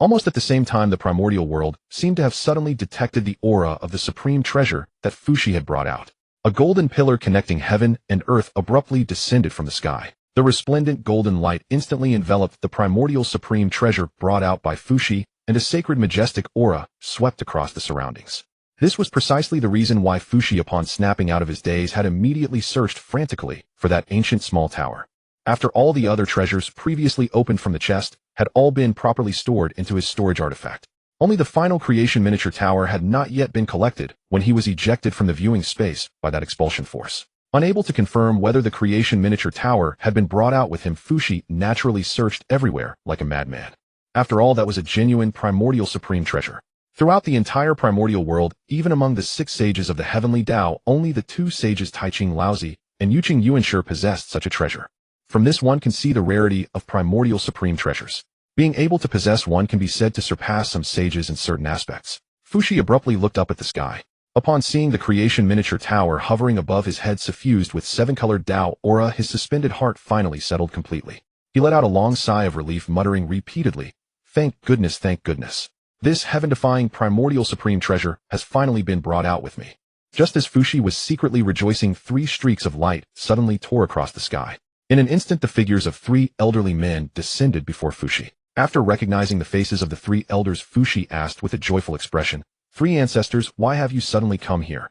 Almost at the same time, the primordial world seemed to have suddenly detected the aura of the supreme treasure that Fushi had brought out. A golden pillar connecting heaven and earth abruptly descended from the sky. The resplendent golden light instantly enveloped the primordial supreme treasure brought out by Fushi, and a sacred majestic aura swept across the surroundings. This was precisely the reason why Fushi, upon snapping out of his daze, had immediately searched frantically for that ancient small tower. After all the other treasures previously opened from the chest had all been properly stored into his storage artifact, only the final creation miniature tower had not yet been collected when he was ejected from the viewing space by that expulsion force. Unable to confirm whether the creation miniature tower had been brought out with him, Fushi naturally searched everywhere like a madman. After all, that was a genuine primordial supreme treasure. Throughout the entire primordial world, even among the 6 sages of the Heavenly Dao, only the 2 sages Taiching Laozi and Yuqing Yuanshi possessed such a treasure. From this one can see the rarity of primordial supreme treasures. Being able to possess one can be said to surpass some sages in certain aspects. Fushi abruptly looked up at the sky. Upon seeing the creation miniature tower hovering above his head suffused with 7-colored Dao aura, his suspended heart finally settled completely. He let out a long sigh of relief, muttering repeatedly, "Thank goodness, thank goodness. This heaven-defying primordial supreme treasure has finally been brought out with me." Just as Fushi was secretly rejoicing, 3 streaks of light suddenly tore across the sky. In an instant, the figures of 3 elderly men descended before Fushi. After recognizing the faces of the 3 elders, Fushi asked with a joyful expression, "3 ancestors, why have you suddenly come here?"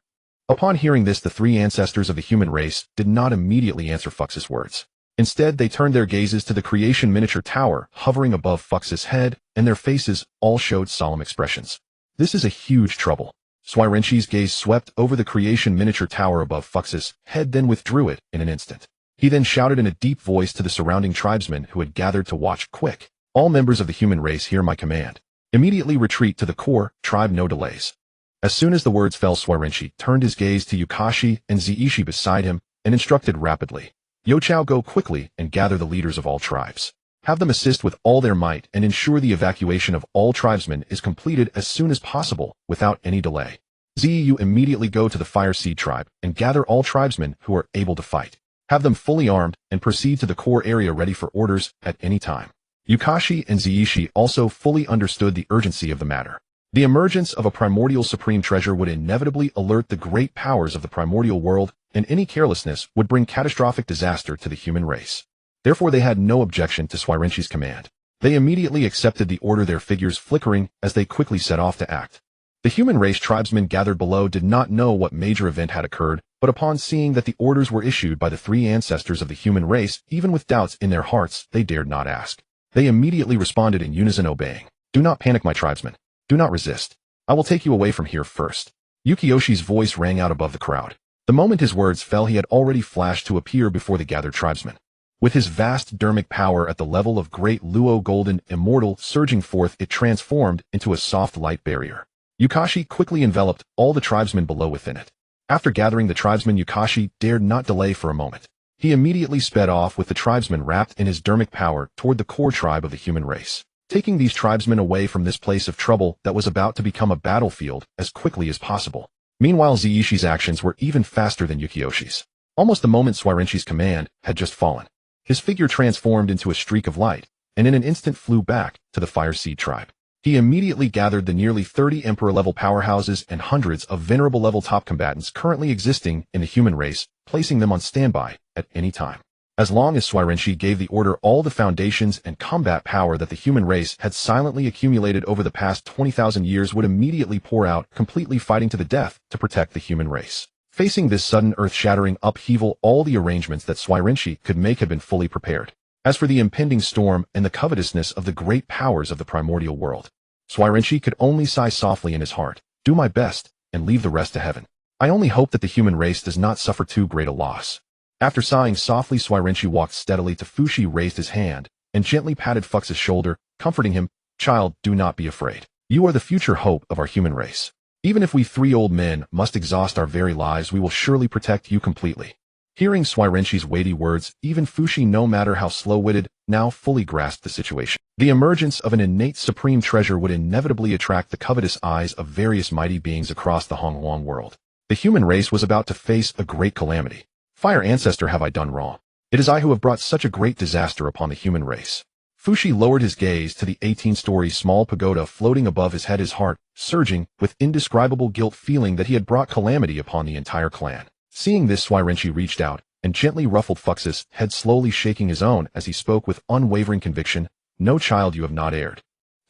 Upon hearing this, the 3 ancestors of the human race did not immediately answer Fux's words. Instead, they turned their gazes to the creation miniature tower hovering above Fux's head, and their faces all showed solemn expressions. This is a huge trouble. Swairenshi's gaze swept over the creation miniature tower above Fux's head, then withdrew it in an instant. He then shouted in a deep voice to the surrounding tribesmen who had gathered to watch, "Quick! All members of the human race, hear my command. Immediately retreat to the core tribe, no delays." As soon as the words fell, Swarenshi turned his gaze to Yukashi and Ziishi beside him and instructed rapidly, "Yochao, go quickly and gather the leaders of all tribes. Have them assist with all their might and ensure the evacuation of all tribesmen is completed as soon as possible without any delay. Ziyu, immediately go to the Fire Seed tribe and gather all tribesmen who are able to fight. Have them fully armed and proceed to the core area ready for orders at any time." Yukashi and Ziishi also fully understood the urgency of the matter. The emergence of a primordial supreme treasure would inevitably alert the great powers of the primordial world, and any carelessness would bring catastrophic disaster to the human race. Therefore, they had no objection to Swairenshi's command. They immediately accepted the order, their figures flickering as they quickly set off to act. The human race tribesmen gathered below did not know what major event had occurred, but upon seeing that the orders were issued by the 3 ancestors of the human race, even with doubts in their hearts, they dared not ask. They immediately responded in unison, obeying. "Do not panic, my tribesmen. Do not resist. I will take you away from here first." Yukiyoshi's voice rang out above the crowd. The moment his words fell, he had already flashed to appear before the gathered tribesmen. With his vast dermic power at the level of great Luo Golden Immortal surging forth, it transformed into a soft light barrier. Yukashi quickly enveloped all the tribesmen below within it. After gathering the tribesmen, Yukashi dared not delay for a moment. He immediately sped off with the tribesmen wrapped in his dermic power toward the core tribe of the human race, taking these tribesmen away from this place of trouble that was about to become a battlefield as quickly as possible. Meanwhile, Ziishi's actions were even faster than Yukiyoshi's. Almost the moment Swairenshi's command had just fallen, his figure transformed into a streak of light, and in an instant flew back to the Fire Seed tribe. He immediately gathered the nearly 30 Emperor-level powerhouses and hundreds of venerable-level top combatants currently existing in the human race, placing them on standby at any time. As long as Swirenshi gave the order, all the foundations and combat power that the human race had silently accumulated over the past 20,000 years would immediately pour out, completely fighting to the death to protect the human race. Facing this sudden earth-shattering upheaval, all the arrangements that Swirenshi could make had been fully prepared. As for the impending storm and the covetousness of the great powers of the primordial world, Swirenshi could only sigh softly in his heart, do my best, and leave the rest to heaven. I only hope that the human race does not suffer too great a loss. After sighing softly, Swirenshi walked steadily to Fushi, raised his hand, and gently patted Fux's shoulder, comforting him. Child, do not be afraid. You are the future hope of our human race. Even if we 3 old men must exhaust our very lives, we will surely protect you completely. Hearing Swirenshi's weighty words, even Fushi, no matter how slow-witted, now fully grasped the situation. The emergence of an innate supreme treasure would inevitably attract the covetous eyes of various mighty beings across the Honghuang world. The human race was about to face a great calamity. Fire ancestor, have I done wrong? It is I who have brought such a great disaster upon the human race. Fushi lowered his gaze to the 18-story small pagoda floating above his head, his heart surging with indescribable guilt, feeling that he had brought calamity upon the entire clan. Seeing this, Swirenshi reached out and gently ruffled Fux's head, slowly shaking his own as he spoke with unwavering conviction. No, child, you have not erred.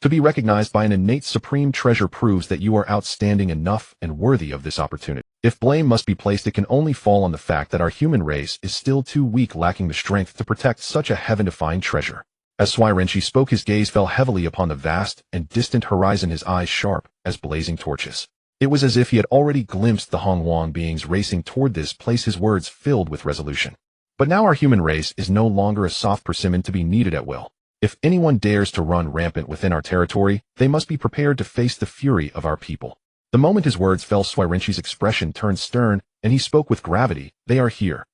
To be recognized by an innate supreme treasure proves that you are outstanding enough and worthy of this opportunity. If blame must be placed, it can only fall on the fact that our human race is still too weak, lacking the strength to protect such a heaven-defying treasure. As Swirenshi spoke, his gaze fell heavily upon the vast and distant horizon, his eyes sharp as blazing torches. It was as if he had already glimpsed the Honghuang beings racing toward this place, his words filled with resolution. But now our human race is no longer a soft persimmon to be kneaded at will. If anyone dares to run rampant within our territory, they must be prepared to face the fury of our people. The moment his words fell, Swirenshi's expression turned stern, and he spoke with gravity. They are here.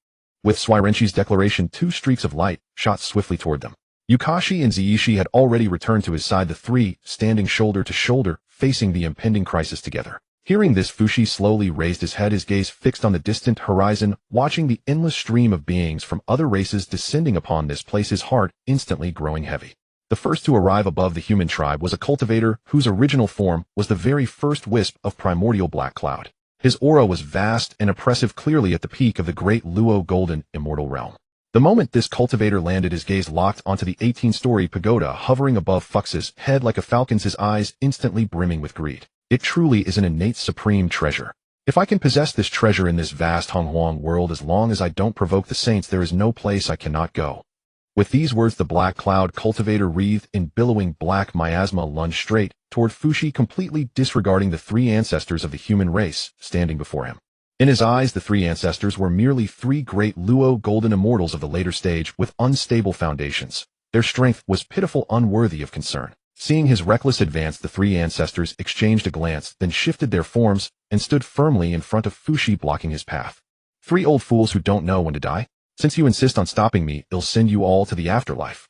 With Swirenshi's declaration, 2 streaks of light shot swiftly toward them. Yukashi and Ziishi had already returned to his side, the 3 standing shoulder to shoulder, facing the impending crisis together. Hearing this, Fushi slowly raised his head, his gaze fixed on the distant horizon, watching the endless stream of beings from other races descending upon this place, his heart instantly growing heavy. The first to arrive above the human tribe was a cultivator whose original form was the very first wisp of primordial black cloud. His aura was vast and oppressive, clearly at the peak of the great Luo golden immortal realm. The moment this cultivator landed, his gaze locked onto the 18-story pagoda hovering above Fux's head like a falcon's, his eyes instantly brimming with greed. It truly is an innate supreme treasure. If I can possess this treasure in this vast Honghuang world, as long as I don't provoke the saints, there is no place I cannot go. With these words, the black cloud cultivator, wreathed in billowing black miasma, lunged straight toward Fushi, completely disregarding the 3 ancestors of the human race standing before him. In his eyes, the 3 ancestors were merely 3 great Luo golden immortals of the later stage with unstable foundations. Their strength was pitiful, unworthy of concern. Seeing his reckless advance, the 3 ancestors exchanged a glance, then shifted their forms and stood firmly in front of Fushi, blocking his path. 3 old fools who don't know when to die? Since you insist on stopping me, I'll send you all to the afterlife.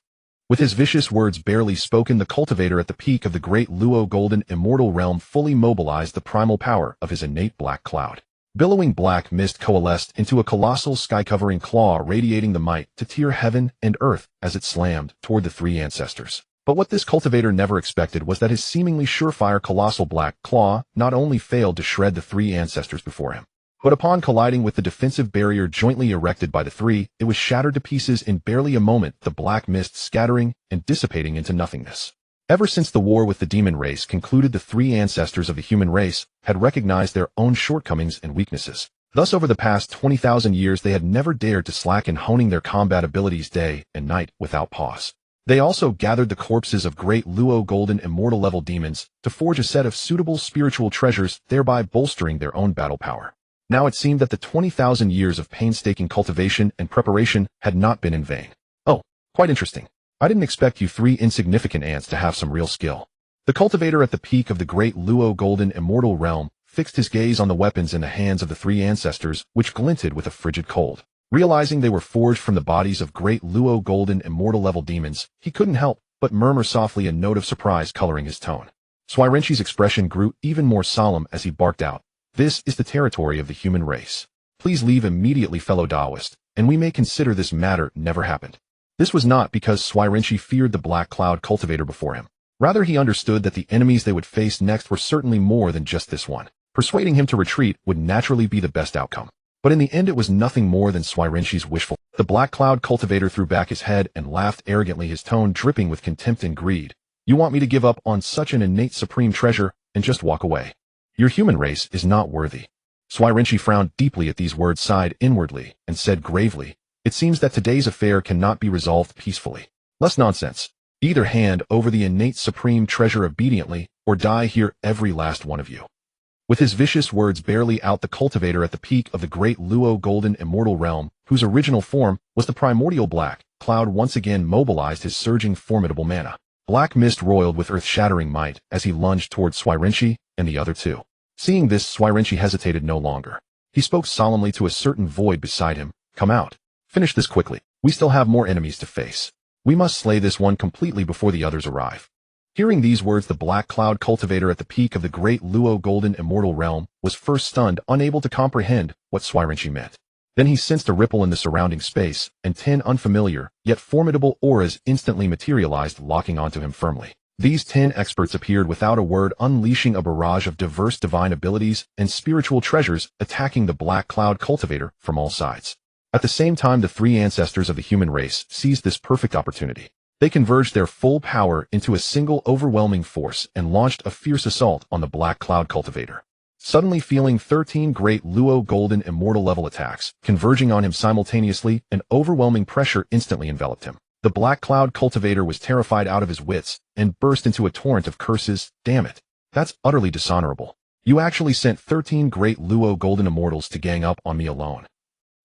With his vicious words barely spoken, the cultivator at the peak of the great Luo golden immortal realm fully mobilized the primal power of his innate black cloud. Billowing black mist coalesced into a colossal sky-covering claw, radiating the might to tear heaven and earth as it slammed toward the 3 ancestors. But what this cultivator never expected was that his seemingly surefire colossal black claw not only failed to shred the 3 ancestors before him, but upon colliding with the defensive barrier jointly erected by the 3, it was shattered to pieces in barely a moment, the black mist scattering and dissipating into nothingness. Ever since the war with the demon race concluded, the 3 ancestors of the human race had recognized their own shortcomings and weaknesses. Thus, over the past 20,000 years, they had never dared to slack in honing their combat abilities day and night without pause. They also gathered the corpses of great Luo golden immortal level demons to forge a set of suitable spiritual treasures, thereby bolstering their own battle power. Now it seemed that the 20,000 years of painstaking cultivation and preparation had not been in vain. Oh, quite interesting. I didn't expect you 3 insignificant ants to have some real skill. The cultivator at the peak of the great Luo golden immortal realm fixed his gaze on the weapons in the hands of the 3 ancestors, which glinted with a frigid cold. Realizing they were forged from the bodies of great Luo golden immortal level demons, he couldn't help but murmur softly, a note of surprise coloring his tone. Swirenshi's expression grew even more solemn as he barked out, "This is the territory of the human race. Please leave immediately, fellow Taoist, and we may consider this matter never happened." This was not because Swirenshi feared the black cloud cultivator before him. Rather, he understood that the enemies they would face next were certainly more than just this one. Persuading him to retreat would naturally be the best outcome. But in the end, it was nothing more than Swirenchi's wishful. The black cloud cultivator threw back his head and laughed arrogantly, his tone dripping with contempt and greed. You want me to give up on such an innate supreme treasure and just walk away? Your human race is not worthy. Swirenchi frowned deeply at these words, sighed inwardly, and said gravely, it seems that today's affair cannot be resolved peacefully. Less nonsense. Either hand over the innate supreme treasure obediently, or die here, every last one of you. With his vicious words barely out, the cultivator at the peak of the great Luo golden immortal realm, whose original form was the primordial black cloud, once again mobilized his surging formidable mana. Black mist roiled with earth-shattering might as he lunged towards Swirenchi and the other two. Seeing this, Swirenchi hesitated no longer. He spoke solemnly to a certain void beside him. Come out. Finish this quickly. We still have more enemies to face. We must slay this one completely before the others arrive. Hearing these words, the black cloud cultivator at the peak of the great Luo golden immortal realm was first stunned, unable to comprehend what Swirenchi meant. Then he sensed a ripple in the surrounding space, and 10 unfamiliar, yet formidable auras instantly materialized, locking onto him firmly. These 10 experts appeared without a word, unleashing a barrage of diverse divine abilities and spiritual treasures, attacking the black cloud cultivator from all sides. At the same time, the 3 ancestors of the human race seized this perfect opportunity. They converged their full power into a single overwhelming force and launched a fierce assault on the black cloud cultivator. Suddenly feeling 13 great Luo golden immortal level attacks converging on him simultaneously, an overwhelming pressure instantly enveloped him. The black cloud cultivator was terrified out of his wits and burst into a torrent of curses. Damn it. That's utterly dishonorable. You actually sent 13 great Luo golden immortals to gang up on me alone.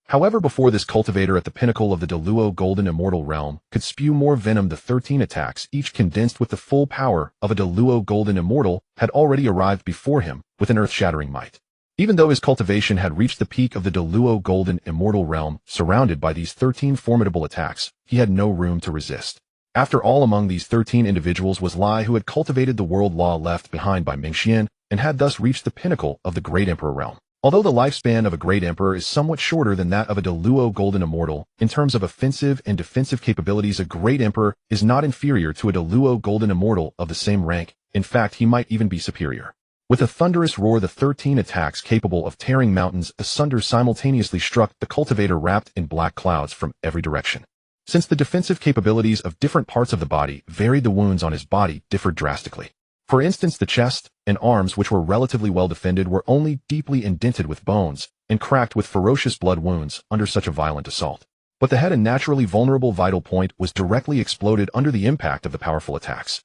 However, before this cultivator at the pinnacle of the Luo golden immortal realm could spew more venom, the 13 attacks, each condensed with the full power of a Luo golden immortal, had already arrived before him with an earth-shattering might. Even though his cultivation had reached the peak of the Luo golden immortal realm, surrounded by these 13 formidable attacks, he had no room to resist. After all, among these 13 individuals was Lai, who had cultivated the world law left behind by Minghe, and had thus reached the pinnacle of the great emperor realm. Although the lifespan of a great emperor is somewhat shorter than that of a Luo golden immortal, in terms of offensive and defensive capabilities, a great emperor is not inferior to a Luo golden immortal of the same rank. In fact, he might even be superior. With a thunderous roar, the 13 attacks capable of tearing mountains asunder simultaneously struck the cultivator, wrapped in black clouds from every direction. Since the defensive capabilities of different parts of the body varied, the wounds on his body differed drastically. For instance, the chest and arms, which were relatively well defended, were only deeply indented with bones and cracked with ferocious blood wounds under such a violent assault. But the head, a naturally vulnerable vital point, was directly exploded under the impact of the powerful attacks.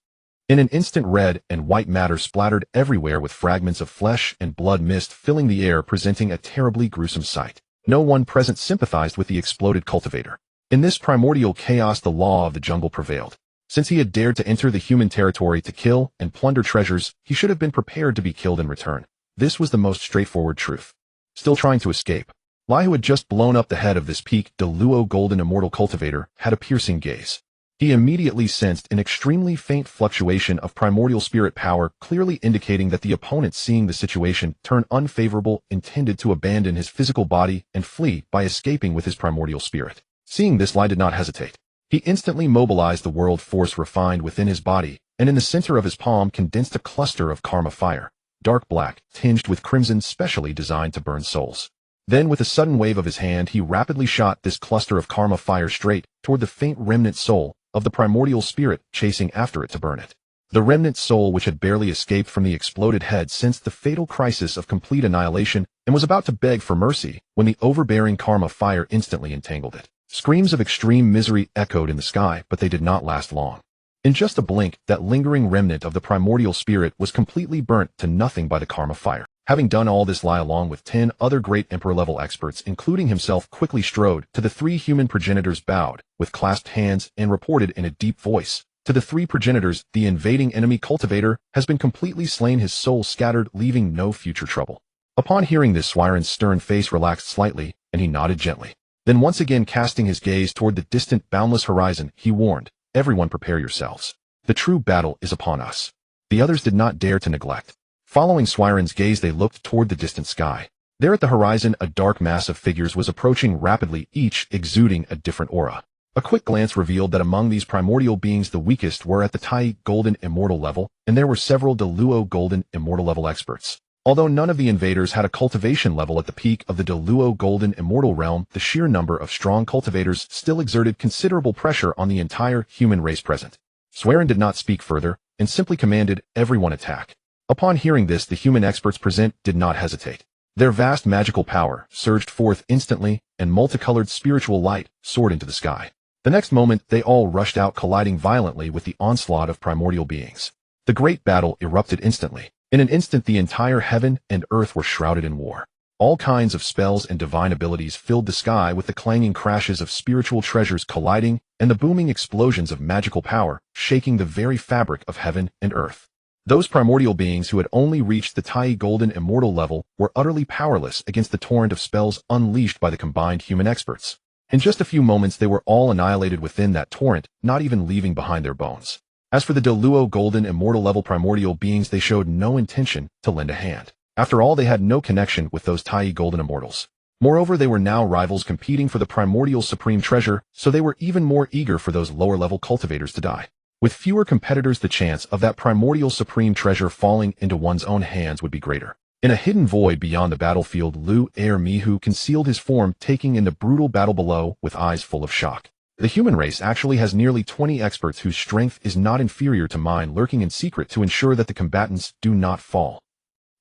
In an instant, red and white matter splattered everywhere, with fragments of flesh and blood mist filling the air, presenting a terribly gruesome sight. No one present sympathized with the exploded cultivator. In this primordial chaos, the law of the jungle prevailed. Since he had dared to enter the human territory to kill and plunder treasures, he should have been prepared to be killed in return. This was the most straightforward truth. Still trying to escape, Lai, who had just blown up the head of this peak Luo golden immortal cultivator, had a piercing gaze. He immediately sensed an extremely faint fluctuation of primordial spirit power, clearly indicating that the opponent, seeing the situation turn unfavorable, intended to abandon his physical body and flee by escaping with his primordial spirit. Seeing this, Lai did not hesitate. He instantly mobilized the world force refined within his body, and in the center of his palm condensed a cluster of karma fire, dark black, tinged with crimson, specially designed to burn souls. Then, with a sudden wave of his hand, he rapidly shot this cluster of karma fire straight toward the faint remnant soul of the primordial spirit, chasing after it to burn it. The remnant soul, which had barely escaped from the exploded head, sensed the fatal crisis of complete annihilation and was about to beg for mercy when the overbearing karma fire instantly entangled it. Screams of extreme misery echoed in the sky, but they did not last long. In just a blink, that lingering remnant of the primordial spirit was completely burnt to nothing by the karma fire. Having done all this, Lai, along with 10 other great emperor-level experts, including himself, quickly strode to the 3 human progenitors, bowed with clasped hands, and reported in a deep voice, "To the 3 progenitors, the invading enemy cultivator has been completely slain, his soul scattered, leaving no future trouble." Upon hearing this, Swiren's stern face relaxed slightly, and he nodded gently. Then, once again casting his gaze toward the distant, boundless horizon, he warned, "Everyone, prepare yourselves. The true battle is upon us." The others did not dare to neglect. Following Swiren's gaze, they looked toward the distant sky. There at the horizon, a dark mass of figures was approaching rapidly, each exuding a different aura. A quick glance revealed that among these primordial beings the weakest were at the Tai Golden Immortal level, and there were several Deluo Golden Immortal level experts. Although none of the invaders had a cultivation level at the peak of the Deluo Golden Immortal realm, the sheer number of strong cultivators still exerted considerable pressure on the entire human race present. Swearin did not speak further, and simply commanded, "Everyone attack." Upon hearing this, the human experts present did not hesitate. Their vast magical power surged forth instantly, and multicolored spiritual light soared into the sky. The next moment, they all rushed out, colliding violently with the onslaught of primordial beings. The great battle erupted instantly. In an instant, the entire heaven and earth were shrouded in war. All kinds of spells and divine abilities filled the sky, with the clanging crashes of spiritual treasures colliding and the booming explosions of magical power shaking the very fabric of heaven and earth. Those primordial beings who had only reached the Tai Golden Immortal level were utterly powerless against the torrent of spells unleashed by the combined human experts. In just a few moments, they were all annihilated within that torrent, not even leaving behind their bones. As for the Deluo Golden Immortal level primordial beings, they showed no intention to lend a hand. After all, they had no connection with those Tai Golden Immortals. Moreover, they were now rivals competing for the primordial supreme treasure, so they were even more eager for those lower-level cultivators to die. With fewer competitors, the chance of that primordial supreme treasure falling into one's own hands would be greater. In a hidden void beyond the battlefield, Lu Ermihu concealed his form, taking in the brutal battle below with eyes full of shock. The human race actually has nearly 20 experts whose strength is not inferior to mine, lurking in secret to ensure that the combatants do not fall.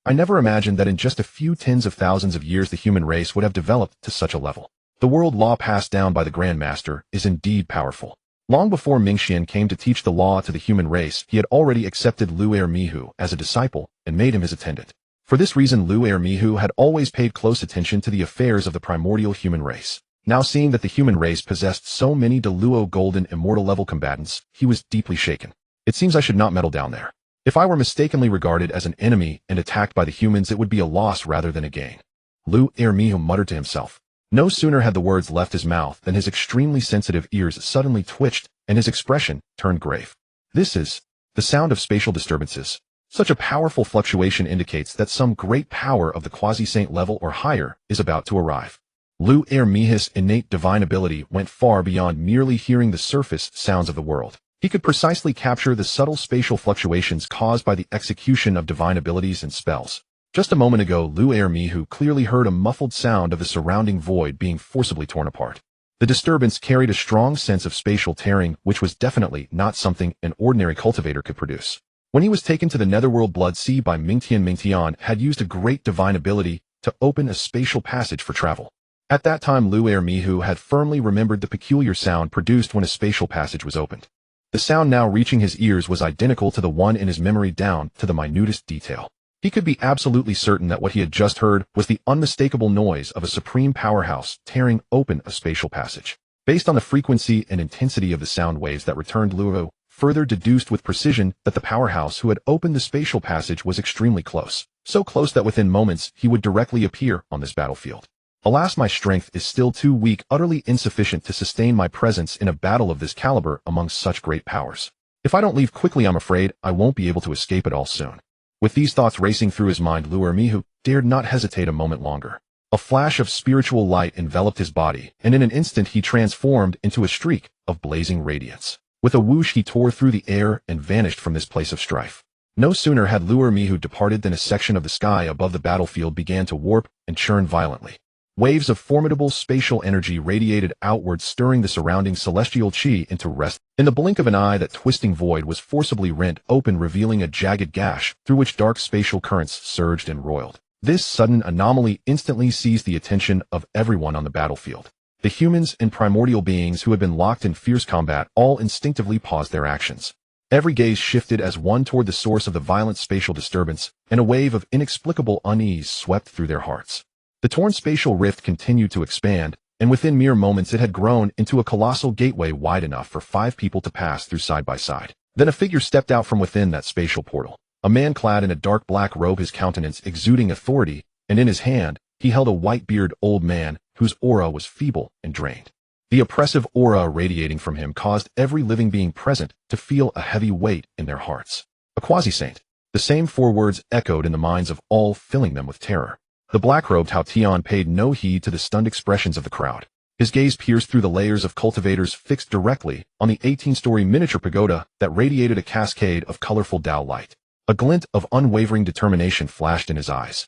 I never imagined that in just a few tens of thousands of years the human race would have developed to such a level. The world law passed down by the Grand Master is indeed powerful. Long before Minghe came to teach the law to the human race, he had already accepted Lu Ermihu as a disciple and made him his attendant. For this reason, Lu Ermihu had always paid close attention to the affairs of the primordial human race. Now, seeing that the human race possessed so many Deluo Golden Immortal level combatants, he was deeply shaken. It seems I should not meddle down there. If I were mistakenly regarded as an enemy and attacked by the humans, it would be a loss rather than a gain. Lu Ermihu muttered to himself. No sooner had the words left his mouth than his extremely sensitive ears suddenly twitched and his expression turned grave. This is the sound of spatial disturbances. Such a powerful fluctuation indicates that some great power of the quasi-saint level or higher is about to arrive. Lu Ermihu's innate divine ability went far beyond merely hearing the surface sounds of the world. He could precisely capture the subtle spatial fluctuations caused by the execution of divine abilities and spells. Just a moment ago, Lu Ermihu clearly heard a muffled sound of the surrounding void being forcibly torn apart. The disturbance carried a strong sense of spatial tearing, which was definitely not something an ordinary cultivator could produce. When he was taken to the netherworld, Blood Sea by Minghe had used a great divine ability to open a spatial passage for travel. At that time, Lu Ermihu had firmly remembered the peculiar sound produced when a spatial passage was opened. The sound now reaching his ears was identical to the one in his memory down to the minutest detail. He could be absolutely certain that what he had just heard was the unmistakable noise of a supreme powerhouse tearing open a spatial passage. Based on the frequency and intensity of the sound waves that returned, Lu further deduced with precision that the powerhouse who had opened the spatial passage was extremely close, so close that within moments he would directly appear on this battlefield. Alas, my strength is still too weak, utterly insufficient to sustain my presence in a battle of this caliber among such great powers. If I don't leave quickly, I'm afraid I won't be able to escape it all soon. With these thoughts racing through his mind, Lu Ermihu dared not hesitate a moment longer. A flash of spiritual light enveloped his body, and in an instant he transformed into a streak of blazing radiance. With a whoosh, he tore through the air and vanished from this place of strife. No sooner had Lu Ermihu departed than a section of the sky above the battlefield began to warp and churn violently. Waves of formidable spatial energy radiated outward, stirring the surrounding celestial chi into rest. In the blink of an eye, that twisting void was forcibly rent open, revealing a jagged gash through which dark spatial currents surged and roiled. This sudden anomaly instantly seized the attention of everyone on the battlefield. The humans and primordial beings who had been locked in fierce combat all instinctively paused their actions. Every gaze shifted as one toward the source of the violent spatial disturbance, and a wave of inexplicable unease swept through their hearts. The torn spatial rift continued to expand, and within mere moments it had grown into a colossal gateway wide enough for 5 people to pass through side by side. Then a figure stepped out from within that spatial portal. A man clad in a dark black robe, his countenance exuding authority, and in his hand he held a white-bearded old man whose aura was feeble and drained. The oppressive aura radiating from him caused every living being present to feel a heavy weight in their hearts. A quasi-saint. The same 4 words echoed in the minds of all, filling them with terror. The black-robed Hao Tian paid no heed to the stunned expressions of the crowd. His gaze pierced through the layers of cultivators fixed directly on the 18-story miniature pagoda that radiated a cascade of colorful Dao light. A glint of unwavering determination flashed in his eyes.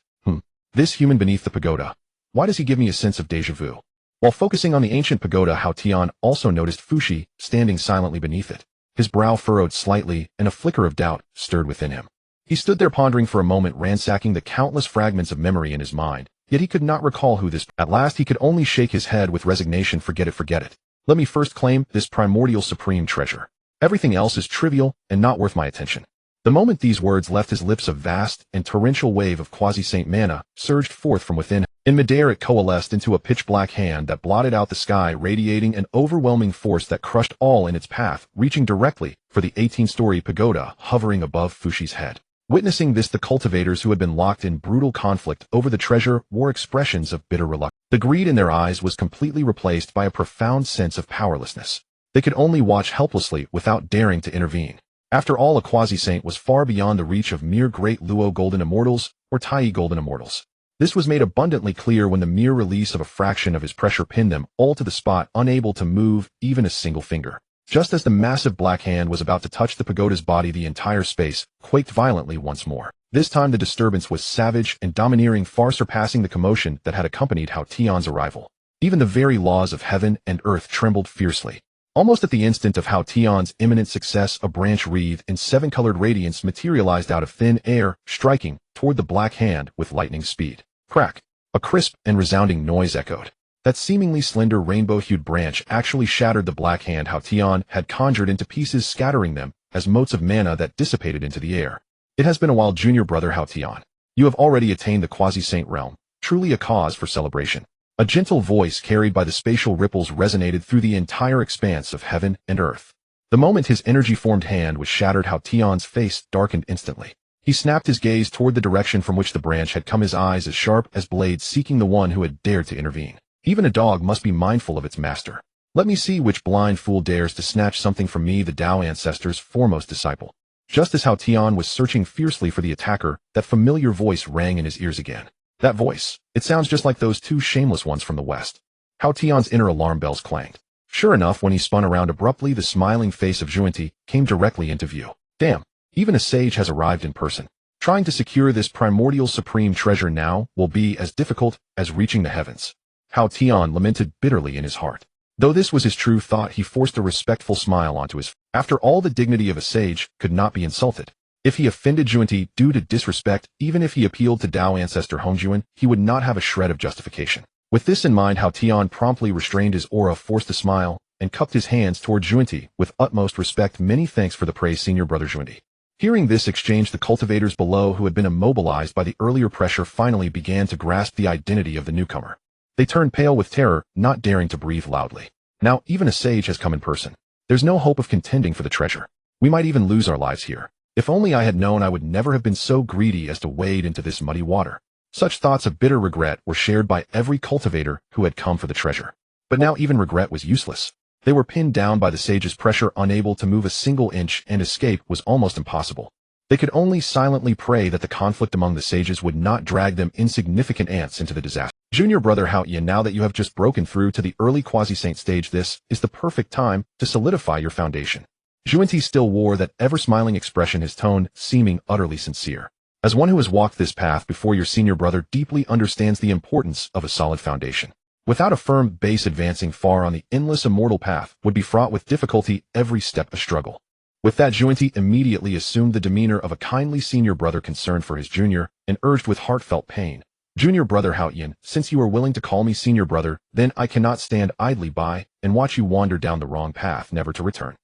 This human beneath the pagoda. Why does he give me a sense of déjà vu? While focusing on the ancient pagoda, Hao Tian also noticed Fushi standing silently beneath it. His brow furrowed slightly, and a flicker of doubt stirred within him. He stood there pondering for a moment, ransacking the countless fragments of memory in his mind, yet he could not recall who this. At last he could only shake his head with resignation. Forget it. Let me first claim this primordial supreme treasure. Everything else is trivial and not worth my attention. The moment these words left his lips, a vast and torrential wave of quasi-saint mana surged forth from within. In midair it coalesced into a pitch-black hand that blotted out the sky, radiating an overwhelming force that crushed all in its path, reaching directly for the 18-story pagoda hovering above Fushi's head. Witnessing this, the cultivators who had been locked in brutal conflict over the treasure wore expressions of bitter reluctance. The greed in their eyes was completely replaced by a profound sense of powerlessness. They could only watch helplessly without daring to intervene. After all, a quasi-saint was far beyond the reach of mere great Luo golden immortals or Tai golden immortals. This was made abundantly clear when the mere release of a fraction of his pressure pinned them all to the spot, unable to move even a single finger. Just as the massive black hand was about to touch the pagoda's body, the entire space quaked violently once more. This time the disturbance was savage and domineering, far surpassing the commotion that had accompanied Hao Tian's arrival. Even the very laws of heaven and earth trembled fiercely. Almost at the instant of Hao Tian's imminent success, a branch wreathed in seven-colored radiance materialized out of thin air, striking toward the black hand with lightning speed. Crack! A crisp and resounding noise echoed. That seemingly slender rainbow-hued branch actually shattered the black hand Hao Tian had conjured into pieces, scattering them as motes of mana that dissipated into the air. It has been a while, junior brother Hao Tian. You have already attained the quasi-saint realm, truly a cause for celebration. A gentle voice carried by the spatial ripples resonated through the entire expanse of heaven and earth. The moment his energy-formed hand was shattered, Hao Tian's face darkened instantly. He snapped his gaze toward the direction from which the branch had come, his eyes as sharp as blades, seeking the one who had dared to intervene. Even a dog must be mindful of its master. Let me see which blind fool dares to snatch something from me, the Dao ancestor's foremost disciple. Just as Hao Tian was searching fiercely for the attacker, that familiar voice rang in his ears again. That voice, it sounds just like those two shameless ones from the west. Hao Tian's inner alarm bells clanged. Sure enough, when he spun around abruptly, the smiling face of Zhuanti came directly into view. Damn, even a sage has arrived in person. Trying to secure this primordial supreme treasure now will be as difficult as reaching the heavens. Hao Tian lamented bitterly in his heart. Though this was his true thought, he forced a respectful smile onto his face. After all, the dignity of a sage could not be insulted. If he offended Zhuanti due to disrespect, even if he appealed to Dao ancestor Hongjuan, he would not have a shred of justification. With this in mind, Hao Tian promptly restrained his aura, forced a smile, and cupped his hands toward Zhuanti with utmost respect. Many thanks for the praise, senior brother Zhuanti. Hearing this exchange, the cultivators below, who had been immobilized by the earlier pressure, finally began to grasp the identity of the newcomer. They turned pale with terror, not daring to breathe loudly. Now, even a sage has come in person. There's no hope of contending for the treasure. We might even lose our lives here. If only I had known, I would never have been so greedy as to wade into this muddy water. Such thoughts of bitter regret were shared by every cultivator who had come for the treasure. But now even regret was useless. They were pinned down by the sage's pressure, unable to move a single inch, and escape was almost impossible. They could only silently pray that the conflict among the sages would not drag them insignificant ants into the disaster. Junior brother Hao Tian, now that you have just broken through to the early quasi-saint stage, this is the perfect time to solidify your foundation. Zhuanti still wore that ever-smiling expression, his tone seeming utterly sincere. As one who has walked this path before, your senior brother deeply understands the importance of a solid foundation. Without a firm base, advancing far on the endless immortal path would be fraught with difficulty, every step a struggle. With that, Zhuanti immediately assumed the demeanor of a kindly senior brother concerned for his junior, and urged with heartfelt pain. Junior brother Hao Tian, since you are willing to call me senior brother, then I cannot stand idly by and watch you wander down the wrong path, never to return.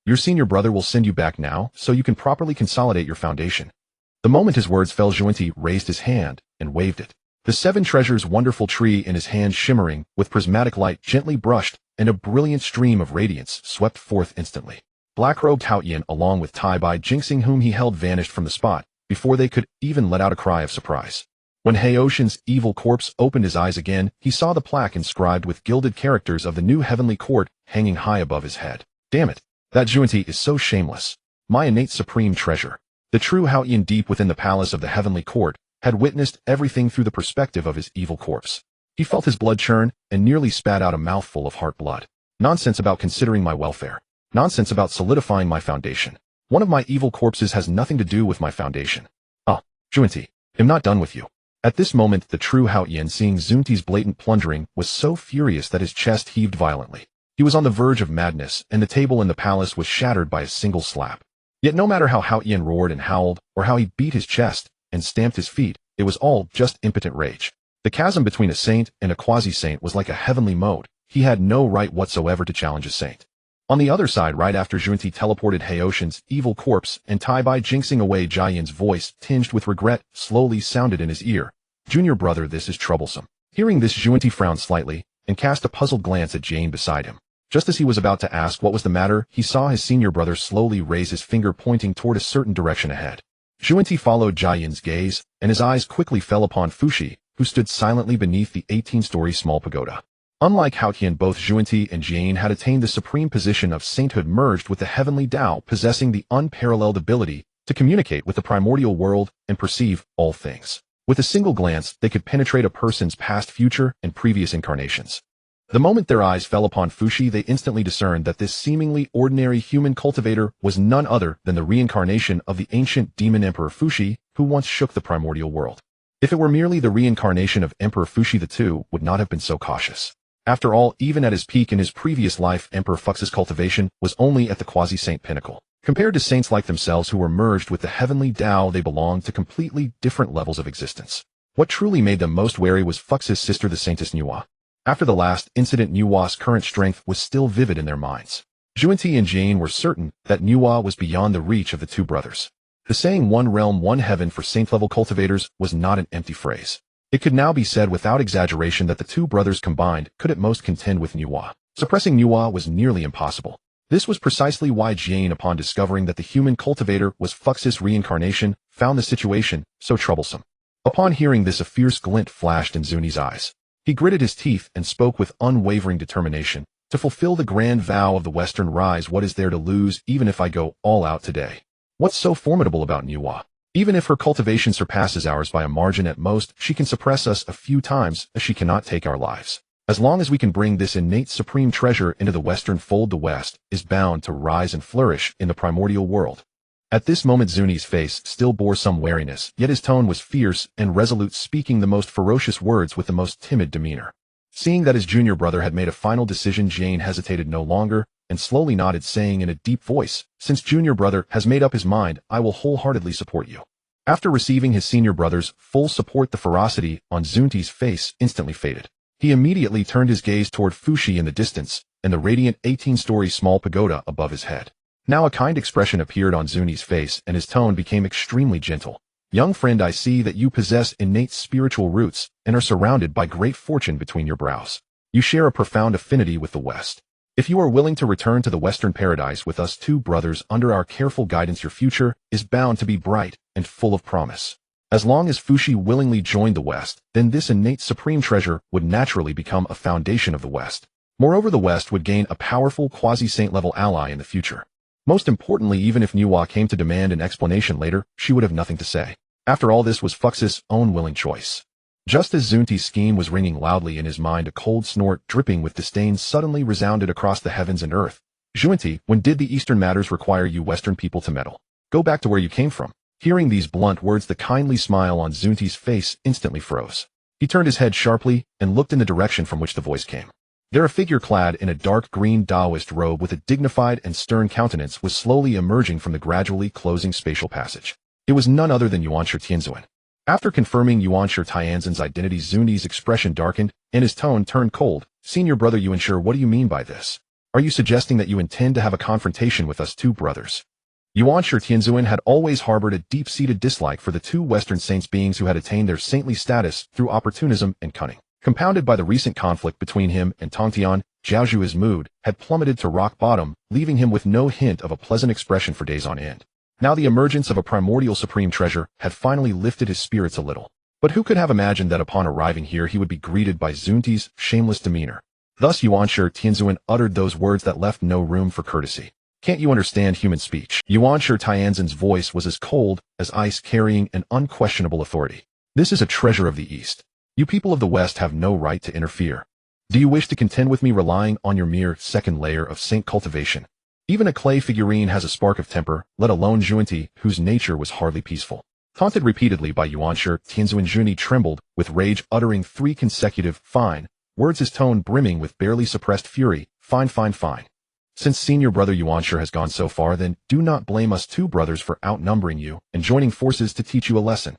Your senior brother will send you back now, so you can properly consolidate your foundation. The moment his words fell, Zhuanti raised his hand and waved it. The seven treasures wonderful tree in his hand, shimmering with prismatic light, gently brushed, and a brilliant stream of radiance swept forth instantly. Black-robed Hao Tian, along with Tai Bai Jinxing, whom he held, vanished from the spot before they could even let out a cry of surprise. When Heoshan's evil corpse opened his eyes again, he saw the plaque inscribed with gilded characters of the new heavenly court hanging high above his head. Damn it! That Zhuanti is so shameless. My innate supreme treasure. The true Hao Tian, deep within the palace of the heavenly court, had witnessed everything through the perspective of his evil corpse. He felt his blood churn and nearly spat out a mouthful of heart blood. Nonsense about considering my welfare. Nonsense about solidifying my foundation. One of my evil corpses has nothing to do with my foundation. Ah, Junti, I'm not done with you. At this moment, the true Haotian, seeing Zunti's blatant plundering, was so furious that his chest heaved violently. He was on the verge of madness, and the table in the palace was shattered by a single slap. Yet no matter how Haotian roared and howled, or how he beat his chest and stamped his feet, it was all just impotent rage. The chasm between a saint and a quasi-saint was like a heavenly moat. He had no right whatsoever to challenge a saint. On the other side, right after Junti teleported Haotian's evil corpse and Tai-Bai jinxing away Jian's voice, tinged with regret, slowly sounded in his ear. Junior brother, this is troublesome. Hearing this, Junti frowned slightly and cast a puzzled glance at Jian beside him. Just as he was about to ask what was the matter, he saw his senior brother slowly raise his finger pointing toward a certain direction ahead. Junti followed Jian's gaze, and his eyes quickly fell upon Fushi, who stood silently beneath the 18-story small pagoda. Unlike Haotian, both Junti and Jian had attained the supreme position of sainthood, merged with the Heavenly Dao, possessing the unparalleled ability to communicate with the primordial world and perceive all things. With a single glance, they could penetrate a person's past, future, and previous incarnations. The moment their eyes fell upon Fushi, they instantly discerned that this seemingly ordinary human cultivator was none other than the reincarnation of the ancient demon Emperor Fushi, who once shook the primordial world. If it were merely the reincarnation of Emperor Fushi, the two would not have been so cautious. After all, even at his peak in his previous life, Emperor Fux's cultivation was only at the quasi-saint pinnacle. Compared to saints like themselves who were merged with the Heavenly Dao, they belonged to completely different levels of existence. What truly made them most wary was Fux's sister, the Saintess Nuwa. After the last incident, Nuwa's current strength was still vivid in their minds. Junti and Jian were certain that Nuwa was beyond the reach of the two brothers. The saying "one realm, one heaven" for saint-level cultivators was not an empty phrase. It could now be said without exaggeration that the two brothers combined could at most contend with Nuwa. Suppressing Nuwa was nearly impossible. This was precisely why Jian, upon discovering that the human cultivator was Fux's reincarnation, found the situation so troublesome. Upon hearing this, a fierce glint flashed in Zuni's eyes. He gritted his teeth and spoke with unwavering determination. To fulfill the grand vow of the Western Rise, what is there to lose even if I go all out today? What's so formidable about Nuwa? Even if her cultivation surpasses ours by a margin at most, she can suppress us a few times, as she cannot take our lives. As long as we can bring this innate supreme treasure into the Western fold, the West is bound to rise and flourish in the primordial world. At this moment, Zuni's face still bore some wariness, yet his tone was fierce and resolute, speaking the most ferocious words with the most timid demeanor. Seeing that his junior brother had made a final decision, Jian hesitated no longer and slowly nodded, saying in a deep voice, "Since junior brother has made up his mind, I will wholeheartedly support you." After receiving his senior brother's full support, the ferocity on Zunti's face instantly faded. He immediately turned his gaze toward Fushi in the distance and the radiant 18-story small pagoda above his head. Now a kind expression appeared on Zuni's face, and his tone became extremely gentle. "Young friend, I see that you possess innate spiritual roots and are surrounded by great fortune between your brows. You share a profound affinity with the West. If you are willing to return to the Western paradise with us two brothers under our careful guidance, your future is bound to be bright and full of promise. As long as Fushi willingly joined the West, then this innate supreme treasure would naturally become a foundation of the West. Moreover, the West would gain a powerful quasi-saint level ally in the future. Most importantly, even if Nuwa came to demand an explanation later, she would have nothing to say. After all, this was Fux's own willing choice." Just as Zunti's scheme was ringing loudly in his mind, a cold snort dripping with disdain suddenly resounded across the heavens and earth. "Junti, when did the Eastern matters require you Western people to meddle? Go back to where you came from." Hearing these blunt words, the kindly smile on Zunti's face instantly froze. He turned his head sharply and looked in the direction from which the voice came. There, a figure clad in a dark green Taoist robe with a dignified and stern countenance was slowly emerging from the gradually closing spatial passage. It was none other than Yuanshi Tianzuan. After confirming Yuanshi Tianzuan's identity, Zuni's expression darkened and his tone turned cold. "Senior brother Yuanshi, what do you mean by this? Are you suggesting that you intend to have a confrontation with us two brothers?" Yuanshi Tianzuan had always harbored a deep-seated dislike for the two Western saints, beings who had attained their saintly status through opportunism and cunning. Compounded by the recent conflict between him and Tongtian, Zhaozhu's mood had plummeted to rock bottom, leaving him with no hint of a pleasant expression for days on end. Now the emergence of a primordial supreme treasure had finally lifted his spirits a little. But who could have imagined that upon arriving here he would be greeted by Zunti's shameless demeanor? Thus Yuanshi Tianzuan uttered those words that left no room for courtesy. "Can't you understand human speech?" Yuanshi Tianzuan's voice was as cold as ice, carrying an unquestionable authority. "This is a treasure of the East. You people of the West have no right to interfere. Do you wish to contend with me relying on your mere second layer of saint cultivation? Even a clay figurine has a spark of temper, let alone Junti, whose nature was hardly peaceful. Taunted repeatedly by Yuanshi, Tianzuan Junti trembled, with rage uttering 3 consecutive, fine, words, his tone brimming with barely suppressed fury, fine, fine, fine. Since senior brother Yuanshi has gone so far, then do not blame us 2 brothers for outnumbering you and joining forces to teach you a lesson.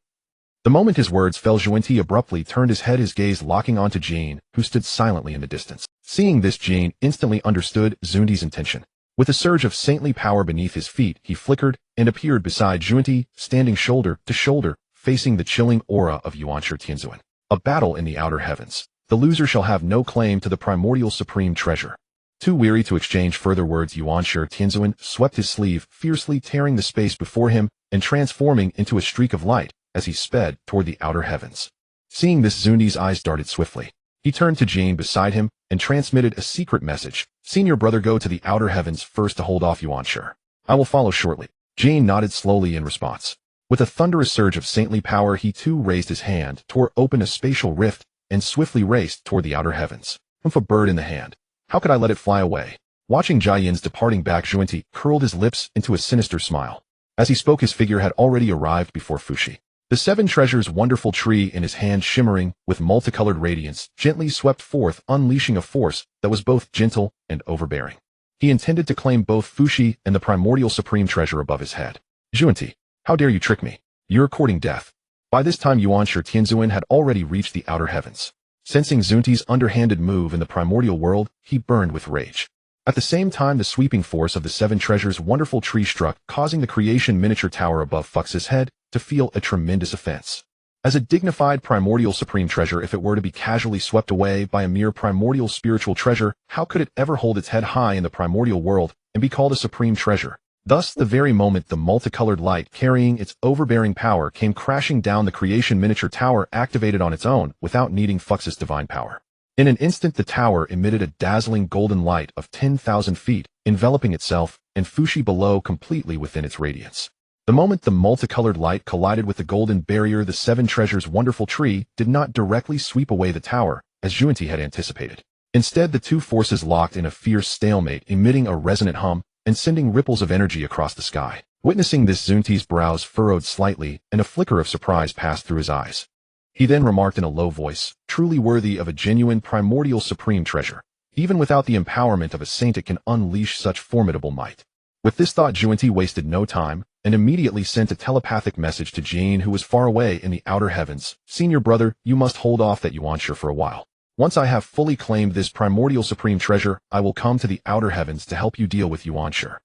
The moment his words fell, Junti abruptly turned his head, his gaze locking onto Jin, who stood silently in the distance. Seeing this, Jin instantly understood Junti's intention. With a surge of saintly power beneath his feet, he flickered and appeared beside Junti, standing shoulder to shoulder, facing the chilling aura of Yuanshi Tianzuan. A battle in the outer heavens. The loser shall have no claim to the primordial supreme treasure. Too weary to exchange further words, Yuanshi Tianzuan swept his sleeve, fiercely tearing the space before him and transforming into a streak of light as he sped toward the outer heavens. Seeing this, Junti's eyes darted swiftly. He turned to Jin beside him and transmitted a secret message. Senior brother, go to the outer heavens first to hold off Yuanshi. I will follow shortly. Jin nodded slowly in response. With a thunderous surge of saintly power, he too raised his hand, tore open a spatial rift, and swiftly raced toward the outer heavens. With a bird in the hand, how could I let it fly away? Watching Jian's departing back, Junti curled his lips into a sinister smile. As he spoke, his figure had already arrived before Fushi. The 7 treasures wonderful tree in his hand, shimmering with multicolored radiance, gently swept forth, unleashing a force that was both gentle and overbearing. He intended to claim both Fushi and the primordial supreme treasure above his head. Junti, how dare you trick me? You're courting death. By this time, Yuanshi Tianzuan had already reached the outer heavens. Sensing Junti's underhanded move in the primordial world, he burned with rage. At the same time, the sweeping force of the 7 treasures wonderful tree struck, causing the creation miniature tower above Fux's head to feel a tremendous offense. As a dignified primordial supreme treasure, if it were to be casually swept away by a mere primordial spiritual treasure, how could it ever hold its head high in the primordial world and be called a supreme treasure? Thus, the very moment the multicolored light carrying its overbearing power came crashing down, the creation miniature tower activated on its own without needing Fux's divine power. In an instant, the tower emitted a dazzling golden light of 10,000 feet, enveloping itself and Fushi below completely within its radiance. The moment the multicolored light collided with the golden barrier, the 7 treasures wonderful tree did not directly sweep away the tower, as Junti had anticipated. Instead, the 2 forces locked in a fierce stalemate, emitting a resonant hum and sending ripples of energy across the sky. Witnessing this, Junti's brows furrowed slightly and a flicker of surprise passed through his eyes. He then remarked in a low voice, truly worthy of a genuine primordial supreme treasure. Even without the empowerment of a saint, it can unleash such formidable might. With this thought, Junti wasted no time and immediately sent a telepathic message to Jin, who was far away in the outer heavens. Senior brother, you must hold off that Yuanshi for a while. Once I have fully claimed this primordial supreme treasure, I will come to the outer heavens to help you deal with Yuanshi.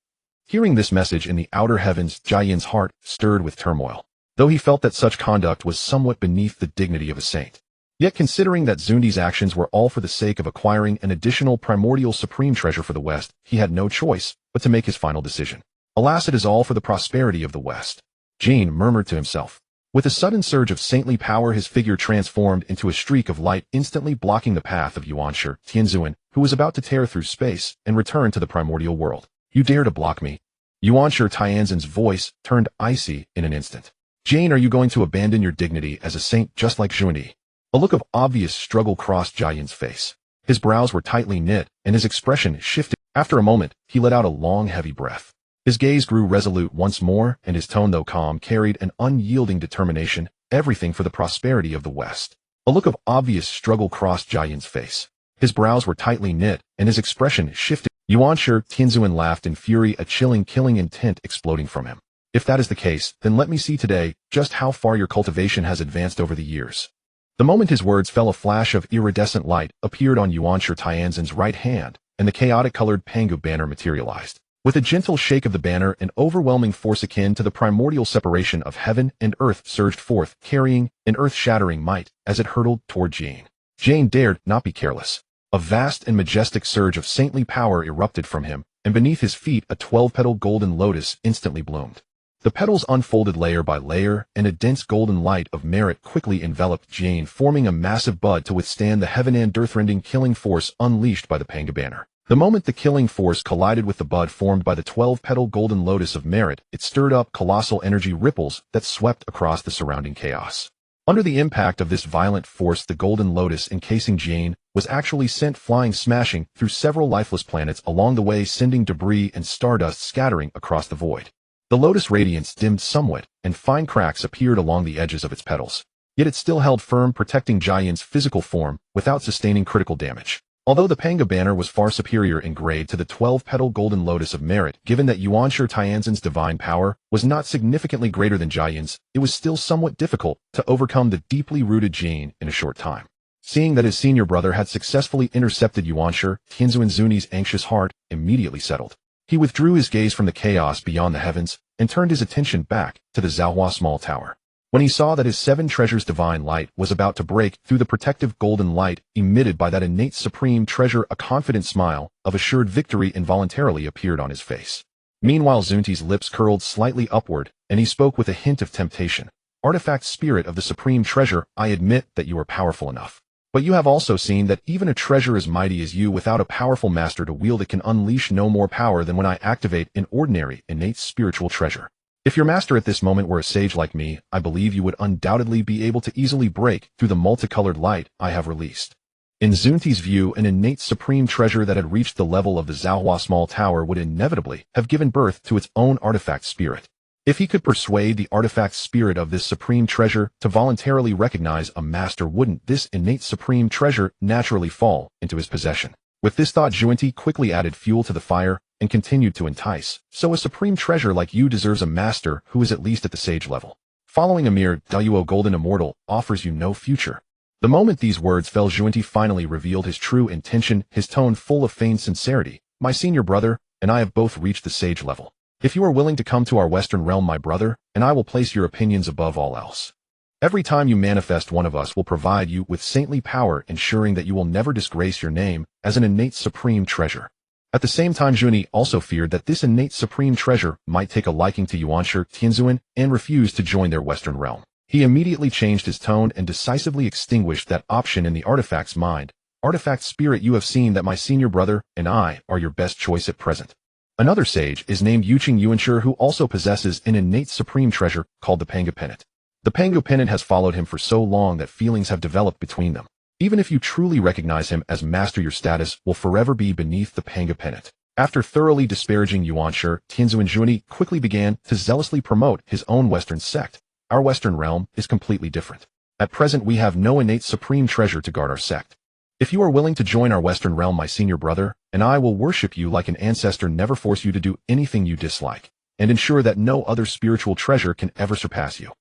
Hearing this message in the outer heavens, Jian's heart stirred with turmoil, though he felt that such conduct was somewhat beneath the dignity of a saint. Yet, considering that Junti's actions were all for the sake of acquiring an additional primordial supreme treasure for the West, he had no choice but to make his final decision. Alas, it is all for the prosperity of the West. Jin murmured to himself. With a sudden surge of saintly power, his figure transformed into a streak of light, instantly blocking the path of Yuanshi Tianzuan, who was about to tear through space and return to the primordial world. You dare to block me? Yuanshi Tianzuan's voice turned icy in an instant. Jin, are you going to abandon your dignity as a saint just like Junti? A look of obvious struggle crossed Jian's face. His brows were tightly knit, and his expression shifted. After a moment, he let out a long, heavy breath. His gaze grew resolute once more, and his tone, though calm, carried an unyielding determination, everything for the prosperity of the West. A look of obvious struggle crossed Jian's face. His brows were tightly knit, and his expression shifted. Yuanshi Tianzuan laughed in fury, a chilling, killing intent exploding from him. If that is the case, then let me see today just how far your cultivation has advanced over the years. The moment his words fell, a flash of iridescent light appeared on Yuanshi Tianzuan's right hand, and the chaotic-colored Pangu banner materialized. With a gentle shake of the banner, an overwhelming force akin to the primordial separation of heaven and earth surged forth, carrying an earth-shattering might as it hurtled toward Jin. Jin dared not be careless. A vast and majestic surge of saintly power erupted from him, and beneath his feet a 12-petal golden lotus instantly bloomed. The petals unfolded layer by layer, and a dense golden light of merit quickly enveloped Jin, forming a massive bud to withstand the heaven and earth-rending killing force unleashed by the Pangu banner. The moment the killing force collided with the bud formed by the 12-petal golden lotus of merit, it stirred up colossal energy ripples that swept across the surrounding chaos. Under the impact of this violent force, the golden lotus encasing Jane was actually sent flying, smashing through several lifeless planets along the way, sending debris and stardust scattering across the void. The lotus radiance dimmed somewhat, and fine cracks appeared along the edges of its petals. Yet it still held firm, protecting Jayan's physical form without sustaining critical damage. Although the Panga banner was far superior in grade to the 12-petal golden lotus of merit, given that Yuanshi Tianzhen's divine power was not significantly greater than Jayan's, it was still somewhat difficult to overcome the deeply rooted Jane in a short time. Seeing that his senior brother had successfully intercepted Yuanshi, Tianzhen Zuni's anxious heart immediately settled. He withdrew his gaze from the chaos beyond the heavens and turned his attention back to the Zhaohua small tower. When he saw that his 7 treasures' divine light was about to break through the protective golden light emitted by that innate supreme treasure, a confident smile of assured victory involuntarily appeared on his face. Meanwhile, Zunti's lips curled slightly upward, and he spoke with a hint of temptation. "Artifact spirit of the supreme treasure, I admit that you are powerful enough. But you have also seen that even a treasure as mighty as you without a powerful master to wield it can unleash no more power than when I activate an ordinary, innate spiritual treasure. If your master at this moment were a sage like me, I believe you would undoubtedly be able to easily break through the multicolored light I have released." In Zunti's view, an innate supreme treasure that had reached the level of the Zhaohua small tower would inevitably have given birth to its own artifact spirit. If he could persuade the artifact spirit of this supreme treasure to voluntarily recognize a master, wouldn't this innate supreme treasure naturally fall into his possession? With this thought, Zunti quickly added fuel to the fire and continued to entice. "So a supreme treasure like you deserves a master who is at least at the sage level. Following a mere Duo golden immortal offers you no future." The moment these words fell, Zunti finally revealed his true intention, his tone full of feigned sincerity. "My senior brother and I have both reached the sage level. If you are willing to come to our western realm, my brother, and I will place your opinions above all else. Every time you manifest, one of us will provide you with saintly power, ensuring that you will never disgrace your name as an innate supreme treasure." At the same time, Zunti also feared that this innate supreme treasure might take a liking to Yuanshi Tianzhen and refuse to join their western realm. He immediately changed his tone and decisively extinguished that option in the artifact's mind. "Artifact spirit, you have seen that my senior brother and I are your best choice at present. Another sage is named Yuqing Yuanshi, who also possesses an innate supreme treasure called the Panga Pennant. The Panga Pennant has followed him for so long that feelings have developed between them. Even if you truly recognize him as master, your status will forever be beneath the Panga Pennant." After thoroughly disparaging Yuanshi, Tianzhen Zuni quickly began to zealously promote his own western sect. "Our western realm is completely different. At present, we have no innate supreme treasure to guard our sect. If you are willing to join our western realm, my senior brother and I will worship you like an ancestor, never force you to do anything you dislike, and ensure that no other spiritual treasure can ever surpass you."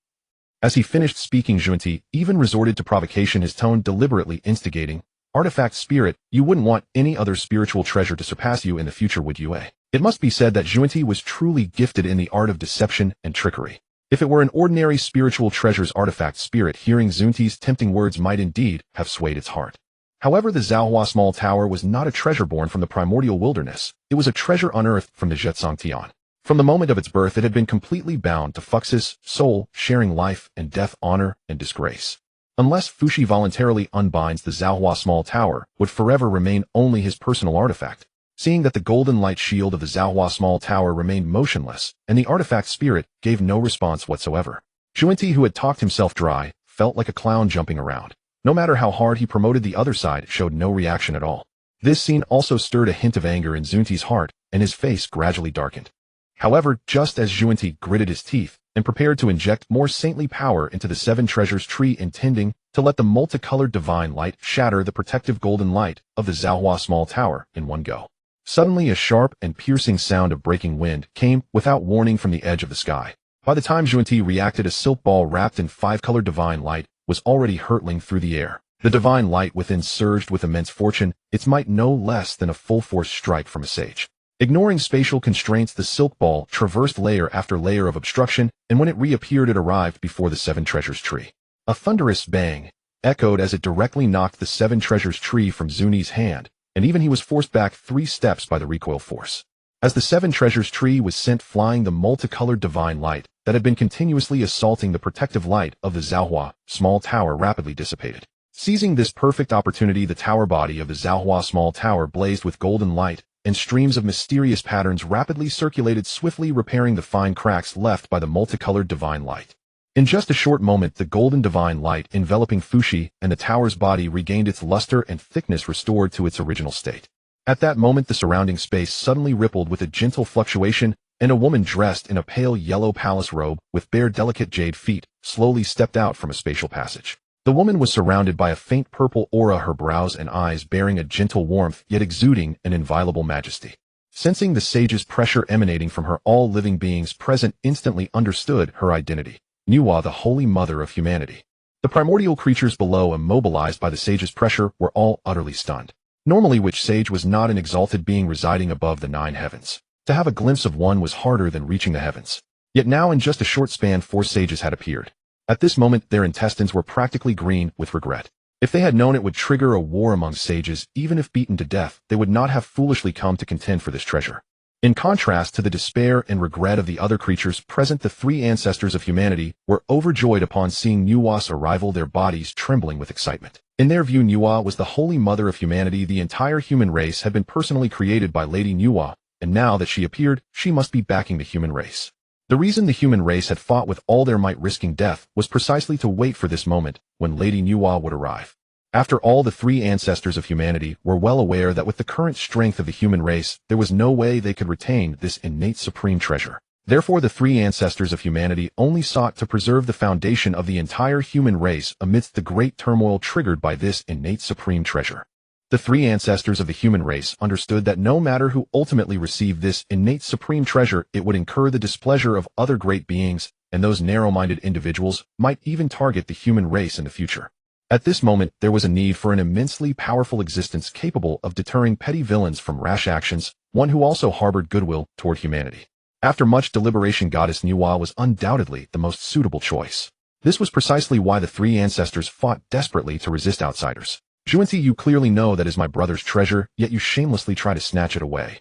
As he finished speaking, Zunti even resorted to provocation, his tone deliberately instigating. "Artifact spirit, you wouldn't want any other spiritual treasure to surpass you in the future, would you, eh?" It must be said that Zunti was truly gifted in the art of deception and trickery. If it were an ordinary spiritual treasure's artifact spirit, hearing Zunti's tempting words might indeed have swayed its heart. However, the Zhaohua small tower was not a treasure born from the primordial wilderness. It was a treasure unearthed from the Zhetzong Tian. From the moment of its birth, it had been completely bound to Fux's soul, sharing life and death, honor and disgrace. Unless Fuxi voluntarily unbinds the Zhaohua small tower, would forever remain only his personal artifact. Seeing that the golden light shield of the Zhaohua small tower remained motionless, and the artifact spirit gave no response whatsoever, Zunti, who had talked himself dry, felt like a clown jumping around. No matter how hard he promoted, the other side showed no reaction at all. This scene also stirred a hint of anger in Zunti's heart, and his face gradually darkened. However, just as Zunti gritted his teeth and prepared to inject more saintly power into the 7 treasures tree, intending to let the multicolored divine light shatter the protective golden light of the Zhaohua small tower in one go, suddenly a sharp and piercing sound of breaking wind came without warning from the edge of the sky. By the time Zunti reacted, a silk ball wrapped in 5-colored divine light was already hurtling through the air. The divine light within surged with immense fortune, its might no less than a full-force strike from a sage. Ignoring spatial constraints, the silk ball traversed layer after layer of obstruction, and when it reappeared, it arrived before the 7 treasures tree. A thunderous bang echoed as it directly knocked the 7 treasures tree from Zuni's hand, and even he was forced back 3 steps by the recoil force. As the 7 treasures tree was sent flying, the multicolored divine light that had been continuously assaulting the protective light of the Zhaohua small tower rapidly dissipated. Seizing this perfect opportunity, the tower body of the Zhaohua small tower blazed with golden light, and streams of mysterious patterns rapidly circulated, swiftly repairing the fine cracks left by the multicolored divine light. In just a short moment, the golden divine light enveloping Fuxi and the tower's body regained its luster and thickness restored to its original state. At that moment, the surrounding space suddenly rippled with a gentle fluctuation, and a woman dressed in a pale yellow palace robe with bare delicate jade feet slowly stepped out from a spatial passage. The woman was surrounded by a faint purple aura, her brows and eyes bearing a gentle warmth yet exuding an inviolable majesty. Sensing the sage's pressure emanating from her, all living beings present instantly understood her identity. Nuwa, the Holy Mother of Humanity. The primordial creatures below, immobilized by the sage's pressure, were all utterly stunned. Normally, which sage was not an exalted being residing above the 9 heavens? To have a glimpse of one was harder than reaching the heavens. Yet now, in just a short span, 4 sages had appeared. At this moment, their intestines were practically green with regret. If they had known it would trigger a war among sages, even if beaten to death, they would not have foolishly come to contend for this treasure. In contrast to the despair and regret of the other creatures present, the 3 ancestors of humanity were overjoyed upon seeing Nuwa's arrival, their bodies trembling with excitement. In their view, Nuwa was the Holy Mother of Humanity. The entire human race had been personally created by Lady Nuwa, and now that she appeared, she must be backing the human race. The reason the human race had fought with all their might, risking death, was precisely to wait for this moment when Lady Nuwa would arrive. After all, the 3 ancestors of humanity were well aware that with the current strength of the human race, there was no way they could retain this innate supreme treasure. Therefore, the 3 ancestors of humanity only sought to preserve the foundation of the entire human race amidst the great turmoil triggered by this innate supreme treasure. The 3 ancestors of the human race understood that no matter who ultimately received this innate supreme treasure, it would incur the displeasure of other great beings, and those narrow-minded individuals might even target the human race in the future. At this moment, there was a need for an immensely powerful existence capable of deterring petty villains from rash actions, one who also harbored goodwill toward humanity. After much deliberation, Goddess Nuwa was undoubtedly the most suitable choice. This was precisely why the 3 ancestors fought desperately to resist outsiders. Zhuanti, you clearly know that is my brother's treasure, yet you shamelessly try to snatch it away.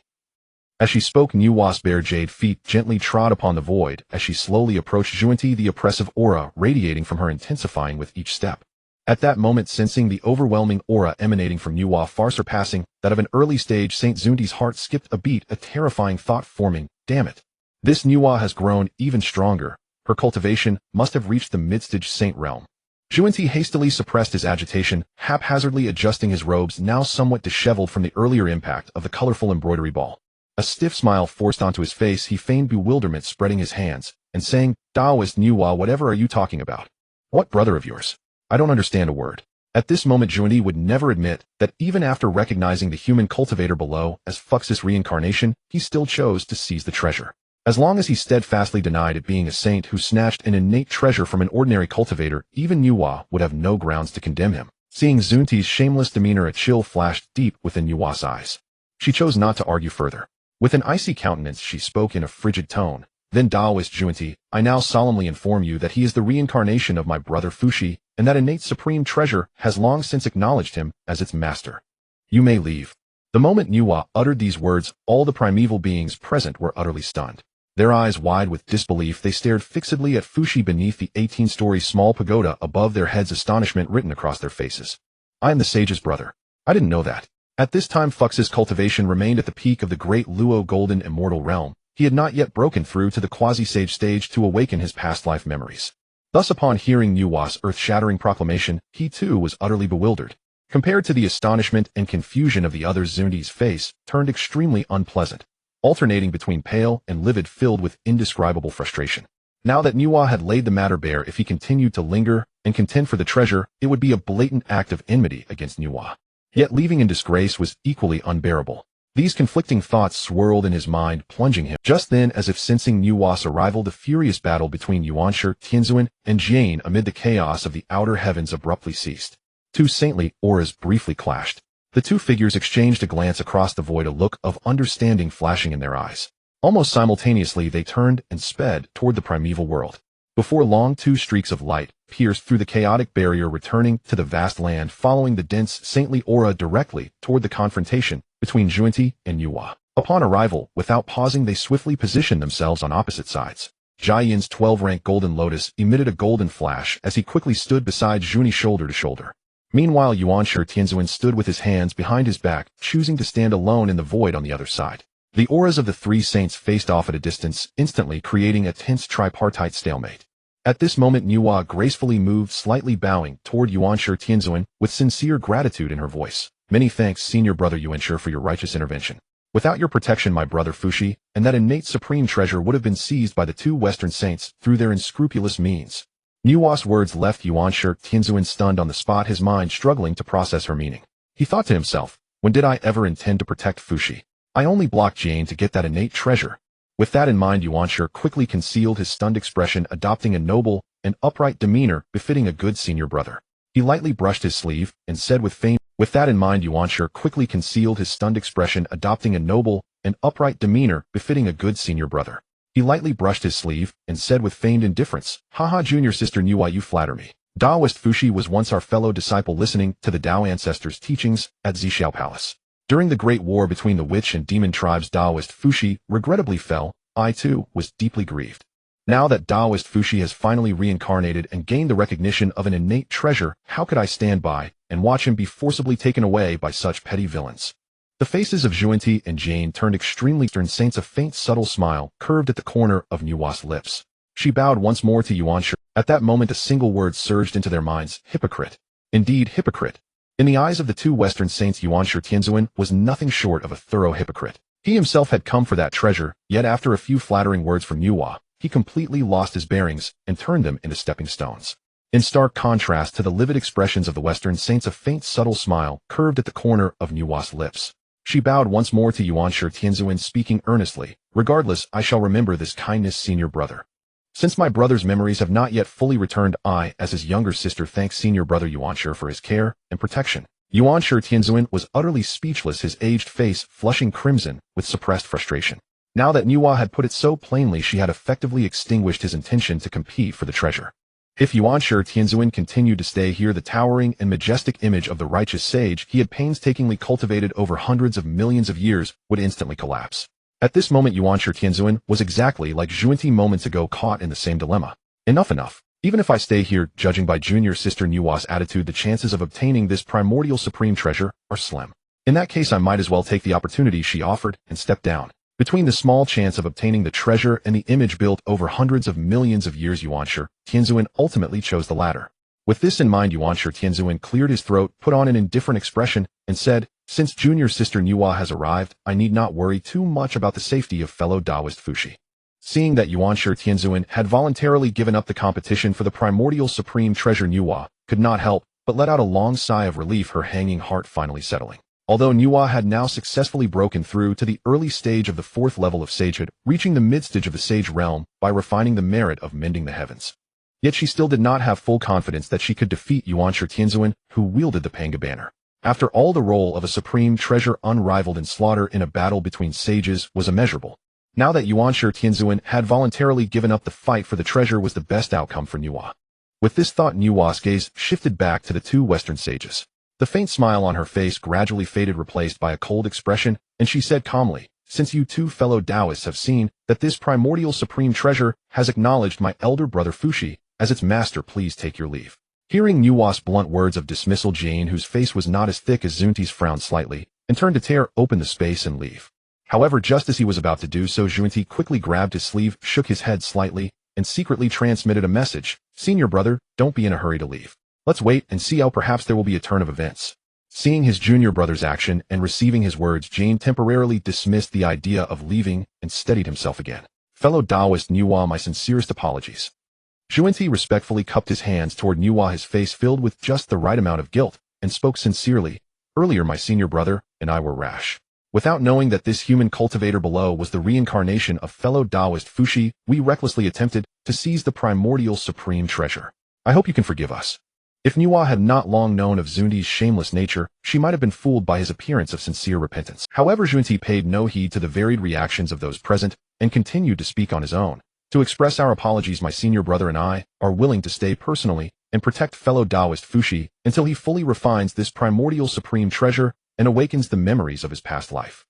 As she spoke, Nuwa's bare jade feet gently trod upon the void as she slowly approached Zhuanti, the oppressive aura radiating from her intensifying with each step. At that moment, sensing the overwhelming aura emanating from Nuwa far surpassing that of an early-stage Saint, Zhuanti's heart skipped a beat, a terrifying thought forming. Damn it. This Nuwa has grown even stronger. Her cultivation must have reached the mid-stage saint realm. Zhuanti hastily suppressed his agitation, haphazardly adjusting his robes now somewhat disheveled from the earlier impact of the colorful embroidery ball. A stiff smile forced onto his face, he feigned bewilderment, spreading his hands, and saying, Taoist Nuwa, whatever are you talking about? What brother of yours? I don't understand a word. At this moment, Zhuanti would never admit that even after recognizing the human cultivator below as Fux's reincarnation, he still chose to seize the treasure. As long as he steadfastly denied it being a saint who snatched an innate treasure from an ordinary cultivator, even Nuwa would have no grounds to condemn him. Seeing Zhuanti's shameless demeanor, a chill flashed deep within Nuwa's eyes. She chose not to argue further. With an icy countenance, she spoke in a frigid tone. Then, Taoist Zhuanti, I now solemnly inform you that he is the reincarnation of my brother Fuxi, and that innate supreme treasure has long since acknowledged him as its master. You may leave. The moment Nuwa uttered these words, all the primeval beings present were utterly stunned. Their eyes wide with disbelief, they stared fixedly at Fuxi beneath the 18-story small pagoda above their heads, astonishment written across their faces. I am the sage's brother. I didn't know that. At this time, Fux's cultivation remained at the peak of the great Luo golden immortal realm. He had not yet broken through to the quasi-sage stage to awaken his past life memories. Thus, upon hearing Nuwa's earth-shattering proclamation, he too was utterly bewildered. Compared to the astonishment and confusion of the others, Zhuanti's face turned extremely unpleasant, alternating between pale and livid, filled with indescribable frustration. Now that Nuwa had laid the matter bare, if he continued to linger and contend for the treasure, it would be a blatant act of enmity against Nuwa. Yet leaving in disgrace was equally unbearable. These conflicting thoughts swirled in his mind, plunging him. Just then, as if sensing Nuwa's arrival, the furious battle between Yuanshi, Tianzuan, and Jian amid the chaos of the outer heavens abruptly ceased. 2 saintly auras briefly clashed. The 2 figures exchanged a glance across the void, a look of understanding flashing in their eyes. Almost simultaneously, they turned and sped toward the primeval world. Before long, 2 streaks of light pierced through the chaotic barrier, returning to the vast land, following the dense saintly aura directly toward the confrontation between Zhuanti and Nuwa. Upon arrival, without pausing, they swiftly positioned themselves on opposite sides. Jian's 12-rank golden lotus emitted a golden flash as he quickly stood beside Zhuanti, shoulder to shoulder. Meanwhile, Yuanshi Tianzuan stood with his hands behind his back, choosing to stand alone in the void on the other side. The auras of the 3 saints faced off at a distance, instantly creating a tense tripartite stalemate. At this moment Nuwa gracefully moved, slightly bowing toward Yuanshi Tianzuan with sincere gratitude in her voice. Many thanks, Senior Brother Yuanshi, for your righteous intervention. Without your protection, my brother Fushi and that innate supreme treasure would have been seized by the two Western saints through their unscrupulous means. Nuwa's words left Yuanshi Tianzuan stunned on the spot, his mind struggling to process her meaning. He thought to himself, when did I ever intend to protect Fushi? I only blocked Jane to get that innate treasure. With that in mind, Yuanshi quickly concealed his stunned expression, adopting a noble and upright demeanor befitting a good senior brother. He lightly brushed his sleeve and said with feigned indifference, Haha, junior sister Nuwa, you flatter me. Taoist Fushi was once our fellow disciple listening to the Dao ancestors' teachings at Zhixiao Palace. During the Great War between the witch and demon tribes, Taoist Fushi regrettably fell. I, too, was deeply grieved. Now that Taoist Fushi has finally reincarnated and gained the recognition of an innate treasure, how could I stand by and watch him be forcibly taken away by such petty villains? The faces of Zhuanti and Jane turned extremely stern. Saints, a faint, subtle smile curved at the corner of Nuwa's lips. She bowed once more to Yuanshi. At that moment a single word surged into their minds: hypocrite. Indeed, hypocrite. In the eyes of the two Western saints, Yuanshi Tianzuan was nothing short of a thorough hypocrite. He himself had come for that treasure, yet after a few flattering words from Nuwa, he completely lost his bearings and turned them into stepping stones. In stark contrast to the livid expressions of the Western saints, a faint, subtle smile curved at the corner of Nuwa's lips. She bowed once more to Yuanshi Tianzuan, speaking earnestly, regardless, I shall remember this kindness, senior brother. Since my brother's memories have not yet fully returned, I, as his younger sister, thank senior brother Yuanshi for his care and protection. Yuanshi Tianzuan was utterly speechless, his aged face flushing crimson with suppressed frustration. Now that Nuwa had put it so plainly, she had effectively extinguished his intention to compete for the treasure. If Yuanshi Tianzuan continued to stay here, the towering and majestic image of the righteous sage he had painstakingly cultivated over hundreds of millions of years would instantly collapse. At this moment Yuanshi Tianzuan was exactly like Zhuanti moments ago, caught in the same dilemma. Enough. Even if I stay here, judging by junior sister Nuwa's attitude, the chances of obtaining this primordial supreme treasure are slim. In that case I might as well take the opportunity she offered and step down. Between the small chance of obtaining the treasure and the image built over hundreds of millions of years, Yuanshi Tianzuan ultimately chose the latter. With this in mind, Yuanshi Tianzuan cleared his throat, put on an indifferent expression, and said, since junior sister Nuwa has arrived, I need not worry too much about the safety of fellow Taoist Fushi. Seeing that Yuanshi Tianzuan had voluntarily given up the competition for the primordial supreme treasure, Nuwa could not help but let out a long sigh of relief, her hanging heart finally settling. Although Nuwa had now successfully broken through to the early stage of the fourth level of sagehood, reaching the mid-stage of the sage realm by refining the merit of mending the heavens, yet she still did not have full confidence that she could defeat Yuanshi Tianzuan, who wielded the Panga banner. After all, the role of a supreme treasure unrivaled in slaughter in a battle between sages was immeasurable. Now that Yuanshi Tianzuan had voluntarily given up the fight for the treasure was the best outcome for Nuwa. With this thought, Nuwa's gaze shifted back to the two Western sages. The faint smile on her face gradually faded, replaced by a cold expression, and she said calmly, since you two fellow Taoists have seen that this primordial supreme treasure has acknowledged my elder brother Fushi as its master, please take your leave. Hearing Nuwa's blunt words of dismissal, Jane, whose face was not as thick as Zunti's, frowned slightly and turned to tear open the space and leave. However, just as he was about to do so, Zunti quickly grabbed his sleeve, shook his head slightly, and secretly transmitted a message. Senior brother, don't be in a hurry to leave. Let's wait and see how perhaps there will be a turn of events. Seeing his junior brother's action and receiving his words, Jane temporarily dismissed the idea of leaving and steadied himself again. Fellow Taoist Nuwa, my sincerest apologies. Zhuanti respectfully cupped his hands toward Nuwa, his face filled with just the right amount of guilt, and spoke sincerely. Earlier my senior brother and I were rash. Without knowing that this human cultivator below was the reincarnation of fellow Taoist Fushi, we recklessly attempted to seize the primordial supreme treasure. I hope you can forgive us. If Nuwa had not long known of Zunti's shameless nature, she might have been fooled by his appearance of sincere repentance. However, Zhuanti paid no heed to the varied reactions of those present and continued to speak on his own. To express our apologies, my senior brother and I are willing to stay personally and protect fellow Taoist Fushi until he fully refines this primordial supreme treasure and awakens the memories of his past life.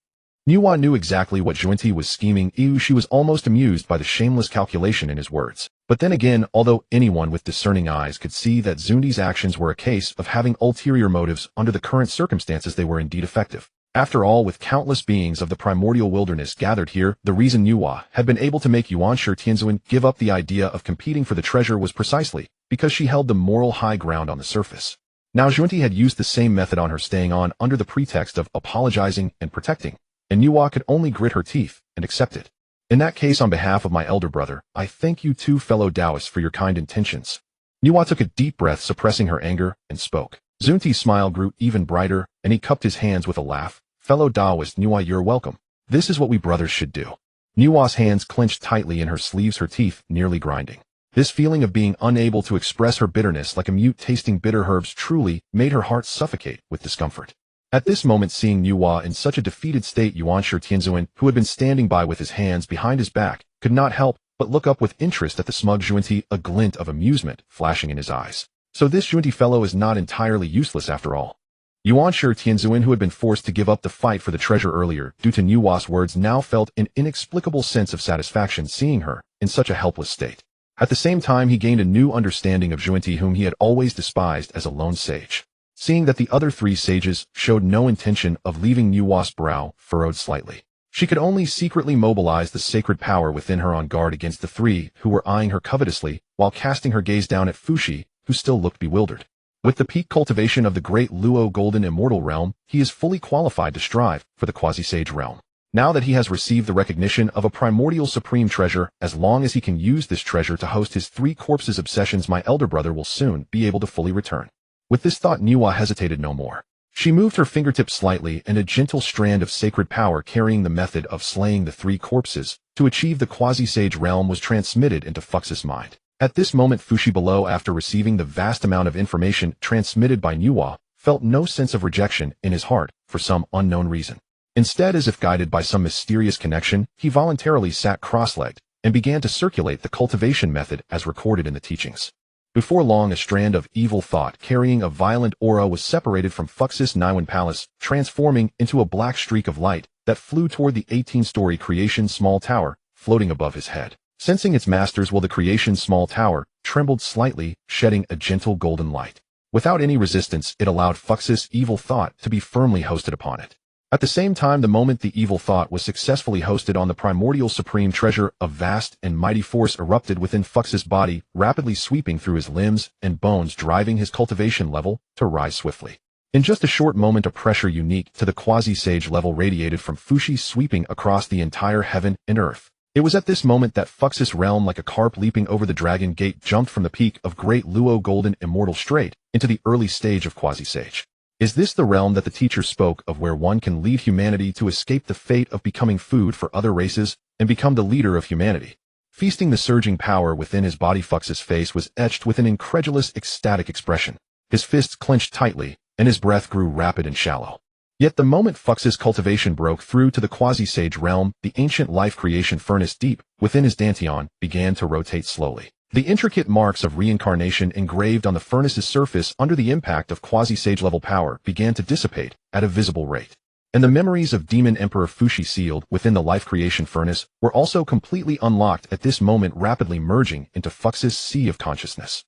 Nuwa knew exactly what Zhuanti was scheming. She was almost amused by the shameless calculation in his words. But then again, although anyone with discerning eyes could see that Zunti's actions were a case of having ulterior motives, under the current circumstances they were indeed effective. After all, with countless beings of the primordial wilderness gathered here, the reason Nuwa had been able to make Yuanshi Tianzuan give up the idea of competing for the treasure was precisely because she held the moral high ground on the surface. Now Junti had used the same method on her, staying on under the pretext of apologizing and protecting, and Nuwa could only grit her teeth and accept it. In that case, on behalf of my elder brother, I thank you two fellow Taoists for your kind intentions. Nuwa took a deep breath, suppressing her anger, and spoke. Junti's smile grew even brighter, and he cupped his hands with a laugh. Fellow Taoist Nuwa, you're welcome. This is what we brothers should do. Nuwa's hands clenched tightly in her sleeves, her teeth nearly grinding. This feeling of being unable to express her bitterness like a mute tasting bitter herbs truly made her heart suffocate with discomfort. At this moment, seeing Nuwa in such a defeated state, Yuanshi Tianzuan, who had been standing by with his hands behind his back, could not help but look up with interest at the smug Junti, a glint of amusement flashing in his eyes. So this Junti fellow is not entirely useless after all. Yuanshi Tianzuan, who had been forced to give up the fight for the treasure earlier due to Nuwa's words, now felt an inexplicable sense of satisfaction seeing her in such a helpless state. At the same time, he gained a new understanding of Junti, whom he had always despised as a lone sage. Seeing that the other three sages showed no intention of leaving, Nuwa's brow furrowed slightly. She could only secretly mobilize the sacred power within her on guard against the three who were eyeing her covetously while casting her gaze down at Fushi, who still looked bewildered. With the peak cultivation of the great Luo Golden Immortal Realm, he is fully qualified to strive for the quasi-sage realm. Now that he has received the recognition of a primordial supreme treasure, as long as he can use this treasure to host his three corpses obsessions, my elder brother will soon be able to fully return. With this thought, Nuwa hesitated no more. She moved her fingertips slightly, and a gentle strand of sacred power carrying the method of slaying the three corpses to achieve the quasi-sage realm was transmitted into Fux's mind. At this moment, Fushi below, after receiving the vast amount of information transmitted by Nuwa, felt no sense of rejection in his heart for some unknown reason. Instead, as if guided by some mysterious connection, he voluntarily sat cross-legged and began to circulate the cultivation method as recorded in the teachings. Before long, a strand of evil thought carrying a violent aura was separated from Fux's Niwen Palace, transforming into a black streak of light that flew toward the 18-story creation small tower floating above his head. Sensing its master's will, the creation small tower trembled slightly, shedding a gentle golden light. Without any resistance, it allowed Fux's evil thought to be firmly hosted upon it. At the same time, the moment the evil thought was successfully hosted on the primordial supreme treasure, a vast and mighty force erupted within Fux's body, rapidly sweeping through his limbs and bones, driving his cultivation level to rise swiftly. In just a short moment, a pressure unique to the quasi-sage level radiated from Fushi, sweeping across the entire heaven and earth. It was at this moment that Fux's realm, like a carp leaping over the dragon gate, jumped from the peak of Great Luo Golden Immortal straight into the early stage of quasi-sage. Is this the realm that the teacher spoke of, where one can lead humanity to escape the fate of becoming food for other races and become the leader of humanity? Feasting the surging power within his body, Fux's face was etched with an incredulous, ecstatic expression. His fists clenched tightly, and his breath grew rapid and shallow. Yet the moment Fux's cultivation broke through to the quasi-sage realm, the ancient life creation furnace deep within his dantian began to rotate slowly. The intricate marks of reincarnation engraved on the furnace's surface under the impact of quasi-sage level power began to dissipate at a visible rate. And the memories of Demon Emperor Fushi sealed within the life creation furnace were also completely unlocked at this moment, rapidly merging into Fux's sea of consciousness.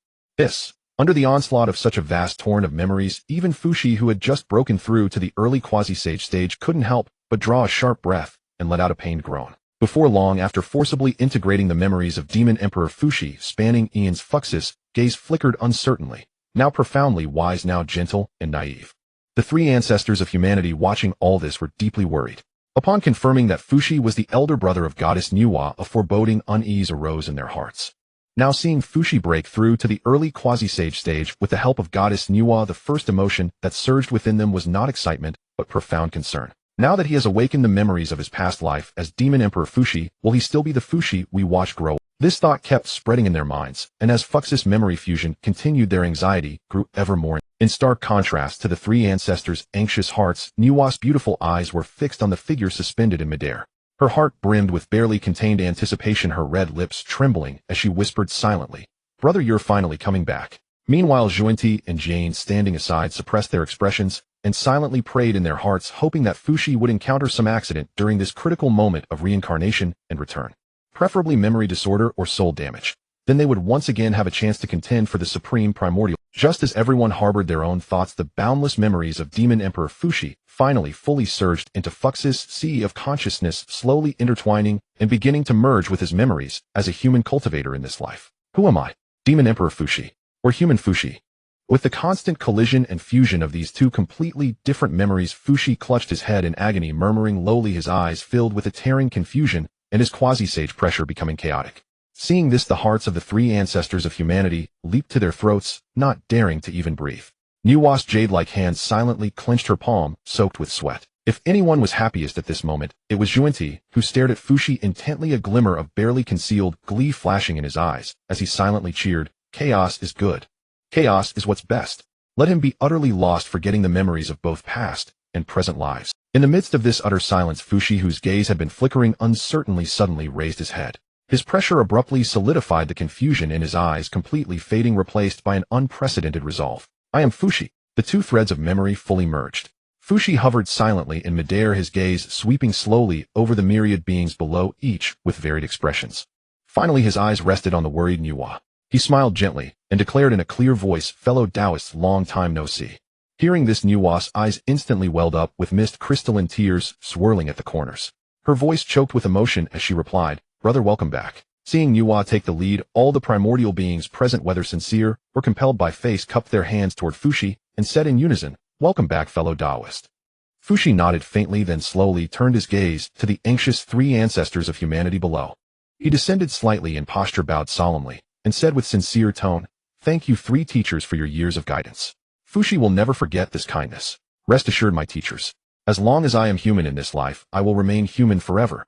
Under the onslaught of such a vast torrent of memories, even Fushi, who had just broken through to the early quasi-sage stage, couldn't help but draw a sharp breath and let out a pained groan. Before long, after forcibly integrating the memories of Demon Emperor Fushi spanning eons, Fux's gaze flickered uncertainly, now profoundly wise, now gentle and naive. The three ancestors of humanity watching all this were deeply worried. Upon confirming that Fushi was the elder brother of goddess Nuwa, a foreboding unease arose in their hearts. Now seeing Fushi break through to the early quasi-sage stage with the help of goddess Nuwa, the first emotion that surged within them was not excitement, but profound concern. Now that he has awakened the memories of his past life as Demon Emperor Fushi, will he still be the Fushi we watched grow? This thought kept spreading in their minds, and as Fux's memory fusion continued, their anxiety grew ever more. In stark contrast to the three ancestors' anxious hearts, Nuwa's beautiful eyes were fixed on the figure suspended in midair. Her heart brimmed with barely contained anticipation, her red lips trembling as she whispered silently, "Brother, you're finally coming back." Meanwhile, Junti and Jane, standing aside, suppressed their expressions and silently prayed in their hearts, hoping that Fushi would encounter some accident during this critical moment of reincarnation and return. Preferably memory disorder or soul damage. Then they would once again have a chance to contend for the supreme primordial. Just as everyone harbored their own thoughts, the boundless memories of Demon Emperor Fuxi finally fully surged into Fux's sea of consciousness, slowly intertwining and beginning to merge with his memories as a human cultivator in this life. Who am I? Demon Emperor Fuxi, or human Fuxi? With the constant collision and fusion of these two completely different memories, Fuxi clutched his head in agony, murmuring lowly, his eyes filled with a tearing confusion and his quasi-sage pressure becoming chaotic. Seeing this, the hearts of the three ancestors of humanity leaped to their throats, not daring to even breathe. Nuwa's jade-like hands silently clenched her palm, soaked with sweat. If anyone was happiest at this moment, it was Yuanti, who stared at Fuxi intently, a glimmer of barely concealed glee flashing in his eyes, as he silently cheered, "Chaos is good. Chaos is what's best. Let him be utterly lost, forgetting the memories of both past and present lives." In the midst of this utter silence, Fuxi, whose gaze had been flickering uncertainly, suddenly raised his head. His pressure abruptly solidified the confusion in his eyes, completely fading, replaced by an unprecedented resolve. "I am Fuxi." The two threads of memory fully merged. Fuxi hovered silently in midair, his gaze sweeping slowly over the myriad beings below, each with varied expressions. Finally, his eyes rested on the worried Nuwa. He smiled gently and declared in a clear voice, "Fellow Taoists, long time no see." Hearing this, Nuwa's eyes instantly welled up with mist crystalline tears swirling at the corners. Her voice choked with emotion as she replied, "Brother, welcome back." Seeing Nuwa take the lead, all the primordial beings present, whether sincere or compelled by fate, cupped their hands toward Fuxi and said in unison, "Welcome back, fellow Taoist." Fuxi nodded faintly, then slowly turned his gaze to the anxious three ancestors of humanity below. He descended slightly in posture, bowed solemnly, and said with sincere tone, "Thank you, three teachers, for your years of guidance. Fuxi will never forget this kindness. Rest assured, my teachers. As long as I am human in this life, I will remain human forever."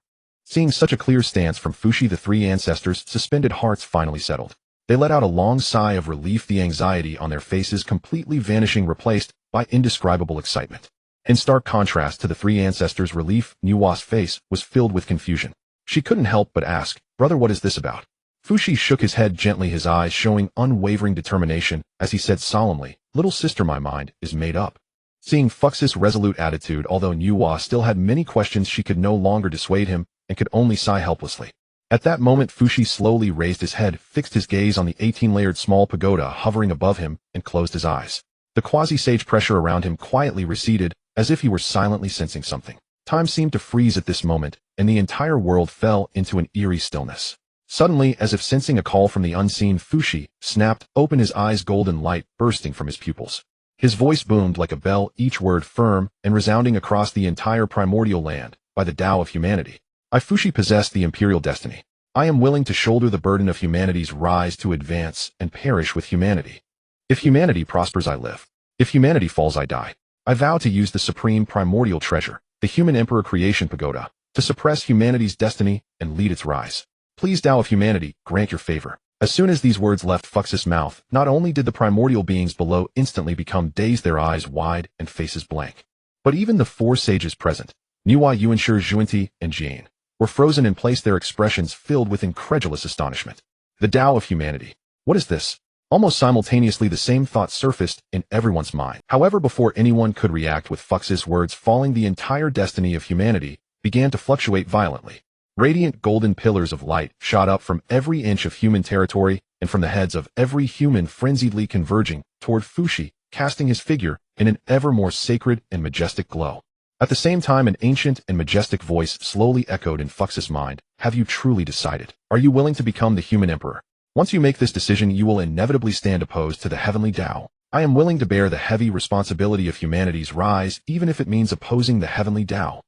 Seeing such a clear stance from Fuxi, the three ancestors' suspended hearts finally settled. They let out a long sigh of relief, the anxiety on their faces completely vanishing, replaced by indescribable excitement. In stark contrast to the three ancestors' relief, Nuwa's face was filled with confusion. She couldn't help but ask, "Brother, what is this about?" Fuxi shook his head gently, his eyes showing unwavering determination as he said solemnly, "Little sister, my mind is made up." Seeing Fux's resolute attitude, although Nuwa still had many questions, she could no longer dissuade him and could only sigh helplessly. At that moment, Fuxi slowly raised his head, fixed his gaze on the 18-layered small pagoda hovering above him, and closed his eyes. The quasi-sage pressure around him quietly receded, as if he were silently sensing something. Time seemed to freeze at this moment, and the entire world fell into an eerie stillness. Suddenly, as if sensing a call from the unseen, Fuxi snapped open, his eyes, golden light bursting from his pupils. His voice boomed like a bell, each word firm and resounding across the entire primordial land. "By the Tao of humanity, I, Fuxi, possess the imperial destiny. I am willing to shoulder the burden of humanity's rise, to advance and perish with humanity. If humanity prospers, I live. If humanity falls, I die. I vow to use the supreme primordial treasure, the human emperor creation pagoda, to suppress humanity's destiny and lead its rise. Please, Tao of humanity, grant your favor." As soon as these words left Fux's mouth, not only did the primordial beings below instantly become dazed, their eyes wide and faces blank, but even the four sages present, Nuwa, Yuanshi, Yuanti, and Jane, were frozen in place, their expressions filled with incredulous astonishment. The Tao of humanity. What is this? Almost simultaneously, the same thought surfaced in everyone's mind. However, before anyone could react, with Fux's words falling, the entire destiny of humanity began to fluctuate violently. Radiant golden pillars of light shot up from every inch of human territory and from the heads of every human, frenziedly converging toward Fuxi, casting his figure in an ever more sacred and majestic glow. At the same time, an ancient and majestic voice slowly echoed in Fux's mind, "Have you truly decided? Are you willing to become the human emperor? Once you make this decision, you will inevitably stand opposed to the Heavenly Dao. I am willing to bear the heavy responsibility of humanity's rise, even if it means opposing the Heavenly Dao."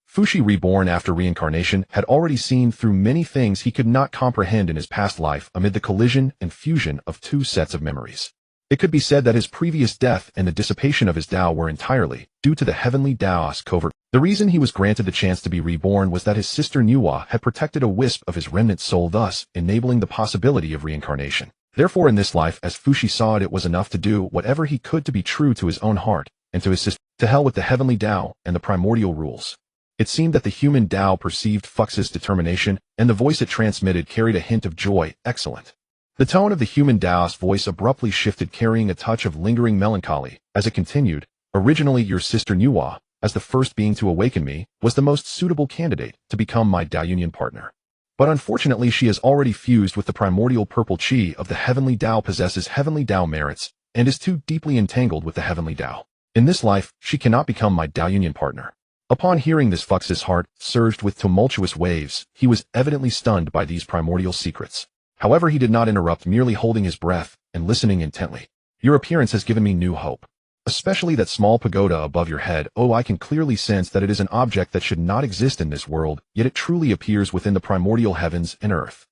Fuxi, reborn after reincarnation, had already seen through many things he could not comprehend in his past life amid the collision and fusion of two sets of memories. It could be said that his previous death and the dissipation of his Tao were entirely due to the Heavenly Dao's covert. The reason he was granted the chance to be reborn was that his sister Nuwa had protected a wisp of his remnant soul, thus enabling the possibility of reincarnation. Therefore, in this life, as Fuxi saw it, it was enough to do whatever he could to be true to his own heart and to his sister. To hell with the Heavenly Dao and the primordial rules. It seemed that the human Dao perceived Fux's determination, and the voice it transmitted carried a hint of joy. "Excellent." The tone of the human Dao's voice abruptly shifted, carrying a touch of lingering melancholy, as it continued, "Originally, your sister Nuwa, as the first being to awaken me, was the most suitable candidate to become my Dao union partner. But unfortunately, she has already fused with the primordial purple chi of the Heavenly Dao, possesses Heavenly Dao merits, and is too deeply entangled with the Heavenly Dao. In this life, she cannot become my Dao Union partner. Upon hearing this, Fux's heart surged with tumultuous waves. He was evidently stunned by these primordial secrets. However, he did not interrupt, merely holding his breath and listening intently. Your appearance has given me new hope. Especially that small pagoda above your head. Oh, I can clearly sense that it is an object that should not exist in this world, yet it truly appears within the primordial heavens and earth.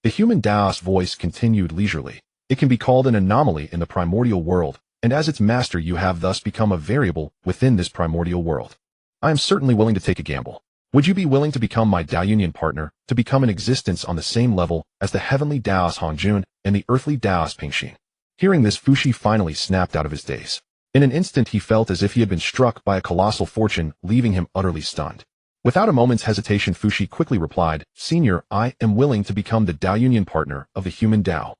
The human Taoist voice continued leisurely. It can be called an anomaly in the primordial world, and as its master you have thus become a variable within this primordial world. I am certainly willing to take a gamble. Would you be willing to become my Dao Union partner, to become an existence on the same level as the heavenly Taoist Hongjun and the earthly Taoist Pingxin? Hearing this, Fuxi finally snapped out of his daze. In an instant he felt as if he had been struck by a colossal fortune, leaving him utterly stunned. Without a moment's hesitation, Fuxi quickly replied, Senior, I am willing to become the Dao Union partner of the human Dao.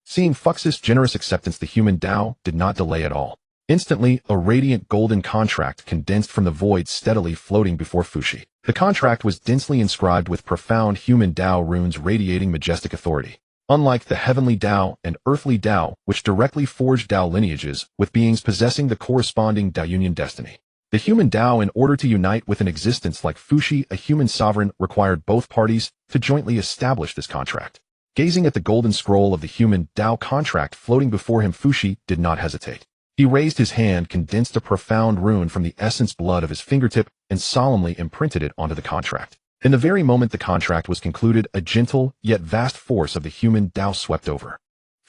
Seeing Fux's generous acceptance, the human Dao did not delay at all. Instantly, a radiant golden contract condensed from the void, steadily floating before Fuxi. The contract was densely inscribed with profound human Dao runes radiating majestic authority. Unlike the heavenly Dao and earthly Dao, which directly forged Dao lineages with beings possessing the corresponding Dao Union destiny, the human Dao, in order to unite with an existence like Fuxi, a human sovereign, required both parties to jointly establish this contract. Gazing at the golden scroll of the human Dao contract floating before him, Fuxi did not hesitate. He raised his hand, condensed a profound rune from the essence blood of his fingertip, and solemnly imprinted it onto the contract. In the very moment the contract was concluded, a gentle yet vast force of the human Dao swept over.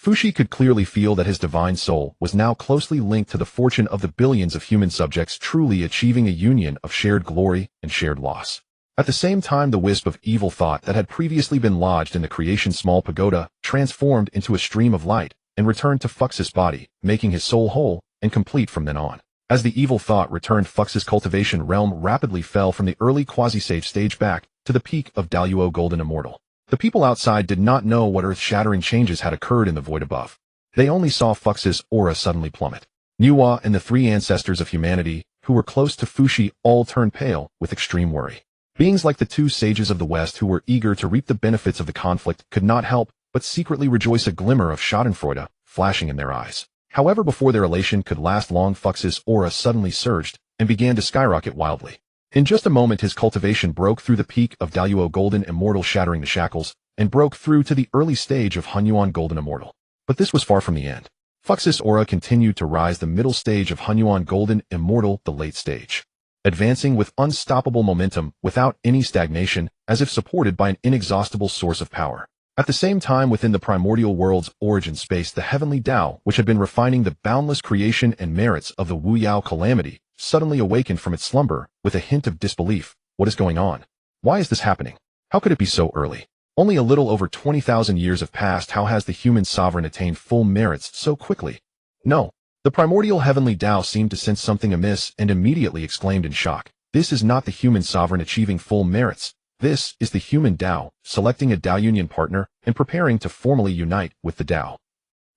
Fuxi could clearly feel that his divine soul was now closely linked to the fortune of the billions of human subjects, truly achieving a union of shared glory and shared loss. At the same time, the wisp of evil thought that had previously been lodged in the creation's small pagoda transformed into a stream of light and returned to Fux's body, making his soul whole and complete from then on. As the evil thought returned, Fux's cultivation realm rapidly fell from the early quasi-saint stage back to the peak of Daluo Golden Immortal. The people outside did not know what earth-shattering changes had occurred in the void above. They only saw Fux's aura suddenly plummet. Nuwa and the three ancestors of humanity, who were close to Fuxi, all turned pale with extreme worry. Beings like the two sages of the West, who were eager to reap the benefits of the conflict, could not help but secretly rejoice, a glimmer of schadenfreude flashing in their eyes. However, before their elation could last long, Fux's aura suddenly surged and began to skyrocket wildly. In just a moment, his cultivation broke through the peak of Daluo Golden Immortal, shattering the shackles, and broke through to the early stage of Hunyuan Golden Immortal. But this was far from the end. Fux's aura continued to rise, the middle stage of Hunyuan Golden Immortal, the late stage, advancing with unstoppable momentum, without any stagnation, as if supported by an inexhaustible source of power. At the same time, within the primordial world's origin space, the heavenly Dao, which had been refining the boundless creation and merits of the Wu Yao calamity, suddenly awakened from its slumber with a hint of disbelief. What is going on? Why is this happening? How could it be so early? Only a little over 20,000 years have passed. How has the human sovereign attained full merits so quickly? No. The primordial heavenly Dao seemed to sense something amiss and immediately exclaimed in shock. This is not the human sovereign achieving full merits. This is the human Dao, selecting a Dao Union partner and preparing to formally unite with the Dao.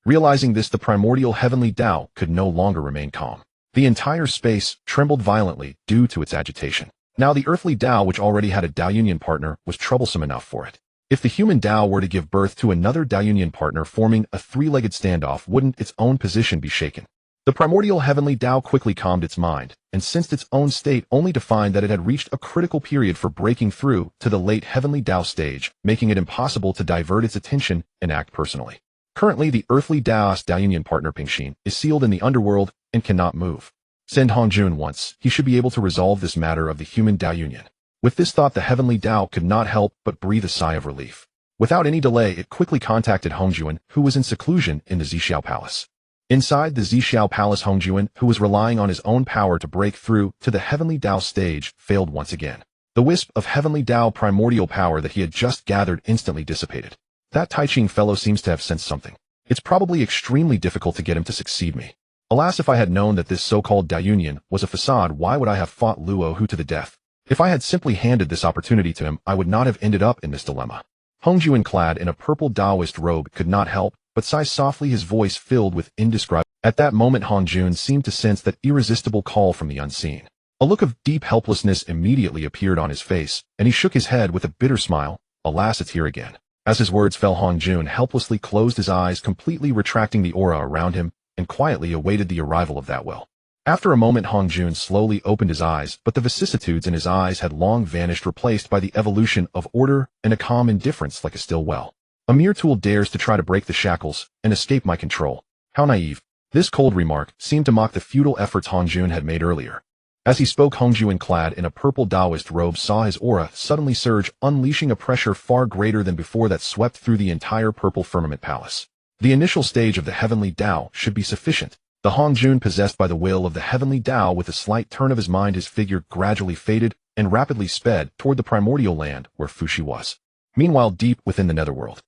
Realizing this, the primordial heavenly Dao could no longer remain calm. The entire space trembled violently due to its agitation. Now the earthly Dao, which already had a Dao Union partner, was troublesome enough for it. If the human Dao were to give birth to another Dao Union partner, forming a three-legged standoff, wouldn't its own position be shaken? The primordial heavenly Dao quickly calmed its mind and sensed its own state, only to find that it had reached a critical period for breaking through to the late heavenly Dao stage, making it impossible to divert its attention and act personally. Currently, the earthly Daoist Dao Union partner Pingxin is sealed in the underworld and cannot move. Send Hongjun once. He should be able to resolve this matter of the human Dao Union. With this thought, the heavenly Dao could not help but breathe a sigh of relief. Without any delay, it quickly contacted Hongjuan, who was in seclusion in the Zixiao Palace. Inside the Zixiao Palace, Hongjuan, who was relying on his own power to break through to the heavenly Dao stage, failed once again. The wisp of heavenly Dao primordial power that he had just gathered instantly dissipated. That Taiching fellow seems to have sensed something. It's probably extremely difficult to get him to succeed me. Alas, if I had known that this so-called Dao Union was a facade, why would I have fought Luo Hu to the death? If I had simply handed this opportunity to him, I would not have ended up in this dilemma. Hongjuan, clad in a purple Daoist robe, could not help but sigh softly, his voice filled with indescribable. At that moment, Hongjun seemed to sense that irresistible call from the unseen. A look of deep helplessness immediately appeared on his face, and he shook his head with a bitter smile. Alas, it's here again. As his words fell, Hongjun helplessly closed his eyes, completely retracting the aura around him, and quietly awaited the arrival of that will. After a moment, Hongjun slowly opened his eyes, but the vicissitudes in his eyes had long vanished, replaced by the evolution of order and a calm indifference like a still well. A mere tool dares to try to break the shackles and escape my control. How naive. This cold remark seemed to mock the futile efforts Hongjun had made earlier. As he spoke, Hongjun, clad in a purple Taoist robe, saw his aura suddenly surge, unleashing a pressure far greater than before that swept through the entire purple firmament palace. The initial stage of the Heavenly Dao should be sufficient. The Hongjun, possessed by the will of the Heavenly Dao, with a slight turn of his mind, his figure gradually faded and rapidly sped toward the primordial land where Fushi was. Meanwhile, deep within the netherworld,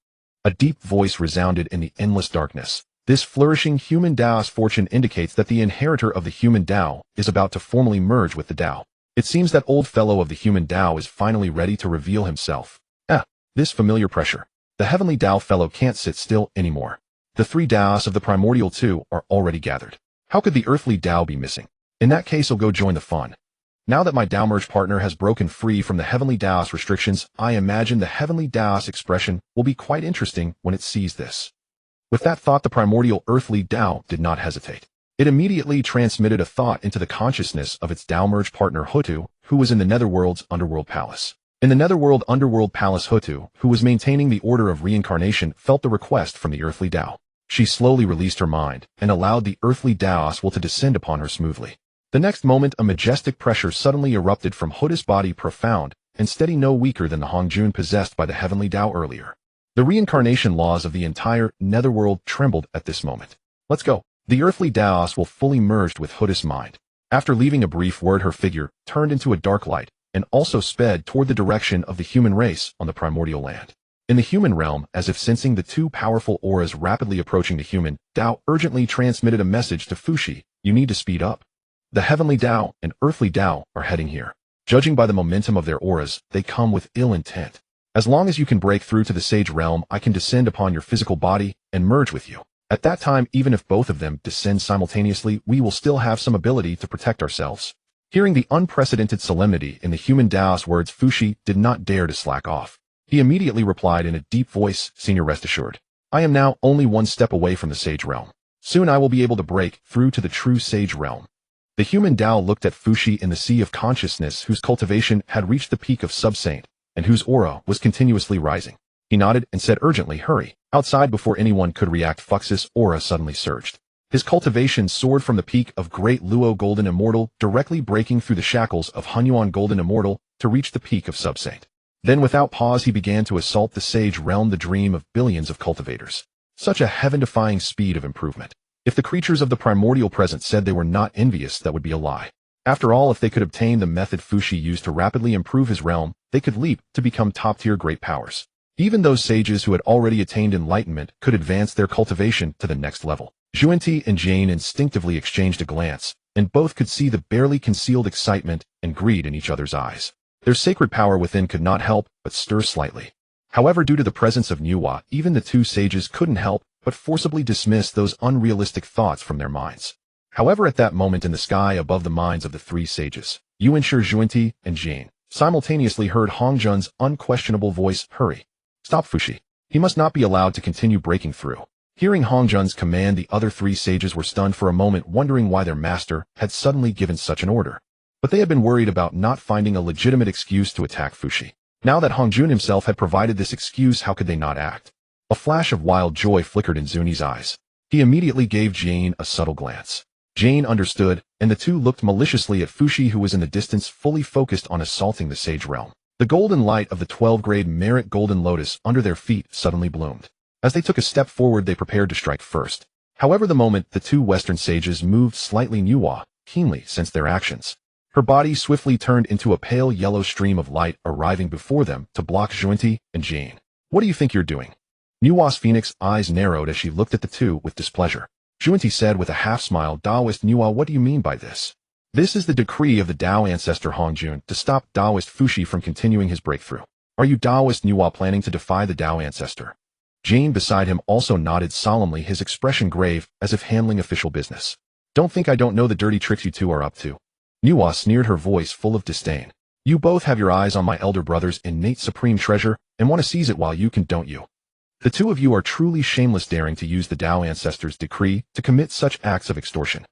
a deep voice resounded in the endless darkness. This flourishing human Dao's fortune indicates that the inheritor of the human Dao is about to formally merge with the Dao. It seems that old fellow of the human Dao is finally ready to reveal himself. This familiar pressure. The Heavenly Dao fellow can't sit still anymore. The 3 Daos of the Primordial too are already gathered. How could the earthly Dao be missing? In that case, I'll go join the fun. Now that my Dao merge partner has broken free from the Heavenly Dao's restrictions, I imagine the Heavenly Dao's expression will be quite interesting when it sees this. With that thought, the primordial earthly Dao did not hesitate. It immediately transmitted a thought into the consciousness of its Dao merge partner Hutu, who was in the Netherworld's underworld palace. In the Netherworld underworld palace, Hutu, who was maintaining the order of reincarnation, felt the request from the earthly Dao. She slowly released her mind and allowed the earthly Dao's will to descend upon her smoothly. The next moment, a majestic pressure suddenly erupted from Hutu's body, profound and steady, no weaker than the Hongjun possessed by the Heavenly Dao earlier. The reincarnation laws of the entire netherworld trembled at this moment. Let's go. The earthly Daos will fully merged with Hutu's mind. After leaving a brief word, her figure turned into a dark light and also sped toward the direction of the human race on the primordial land. In the human realm, as if sensing the 2 powerful auras rapidly approaching the human, Dao urgently transmitted a message to Fushi. You need to speed up. The Heavenly Dao and earthly Dao are heading here. Judging by the momentum of their auras, they come with ill intent. As long as you can break through to the sage realm, I can descend upon your physical body and merge with you. At that time, even if both of them descend simultaneously, we will still have some ability to protect ourselves. Hearing the unprecedented solemnity in the human Dao's words, Fushi did not dare to slack off. He immediately replied in a deep voice, Senior, rest assured. I am now only 1 step away from the sage realm. Soon I will be able to break through to the true sage realm. The human Dao looked at Fushi in the sea of consciousness, whose cultivation had reached the peak of sub-saint, and whose aura was continuously rising. He nodded and said urgently, hurry. Outside, before anyone could react, Fux's aura suddenly surged. His cultivation soared from the peak of Great Luo Golden Immortal, directly breaking through the shackles of Hunyuan Golden Immortal to reach the peak of sub-saint. Then without pause, he began to assault the sage realm, the dream of billions of cultivators. Such a heaven-defying speed of improvement. If the creatures of the primordial present said they were not envious, that would be a lie. After all, if they could obtain the method Fushi used to rapidly improve his realm, they could leap to become top-tier great powers. Even those sages who had already attained enlightenment could advance their cultivation to the next level. Xuanti and Jane instinctively exchanged a glance, and both could see the barely concealed excitement and greed in each other's eyes. Their sacred power within could not help but stir slightly. However, due to the presence of Nuwa, even the 2 sages couldn't help but forcibly dismiss those unrealistic thoughts from their minds. However, at that moment in the sky above the minds of the 3 sages, Yuanshi, Xuanti, and Jane simultaneously heard Hongjun's unquestionable voice, hurry. Stop Fushi. He must not be allowed to continue breaking through. Hearing Hongjun's command, the other 3 sages were stunned for a moment, wondering why their master had suddenly given such an order. But they had been worried about not finding a legitimate excuse to attack Fushi. Now that Hongjun himself had provided this excuse, how could they not act? A flash of wild joy flickered in Zuni's eyes. He immediately gave Jane a subtle glance. Jane understood, and the 2 looked maliciously at Fushi, who was in the distance, fully focused on assaulting the sage realm. The golden light of the 12th-grade merit golden lotus under their feet suddenly bloomed. As they took a step forward, they prepared to strike first. However, the moment the 2 western sages moved slightly, Nuwa keenly sensed their actions. Her body swiftly turned into a pale yellow stream of light, arriving before them to block Xuanti and Jane. What do you think you're doing? Nuwa's phoenix eyes narrowed as she looked at the 2 with displeasure. Xuanti said with a half-smile, Taoist Nuwa, what do you mean by this? This is the decree of the Dao ancestor Hongjun to stop Taoist Fushi from continuing his breakthrough. Are you Taoist Nuwa planning to defy the Dao ancestor? Jane beside him also nodded solemnly, his expression grave as if handling official business. Don't think I don't know the dirty tricks you 2 are up to. Nuwa sneered, her voice full of disdain. You both have your eyes on my elder brother's innate supreme treasure and want to seize it while you can, don't you? The two of you are truly shameless, daring to use the Dao ancestors' decree to commit such acts of extortion.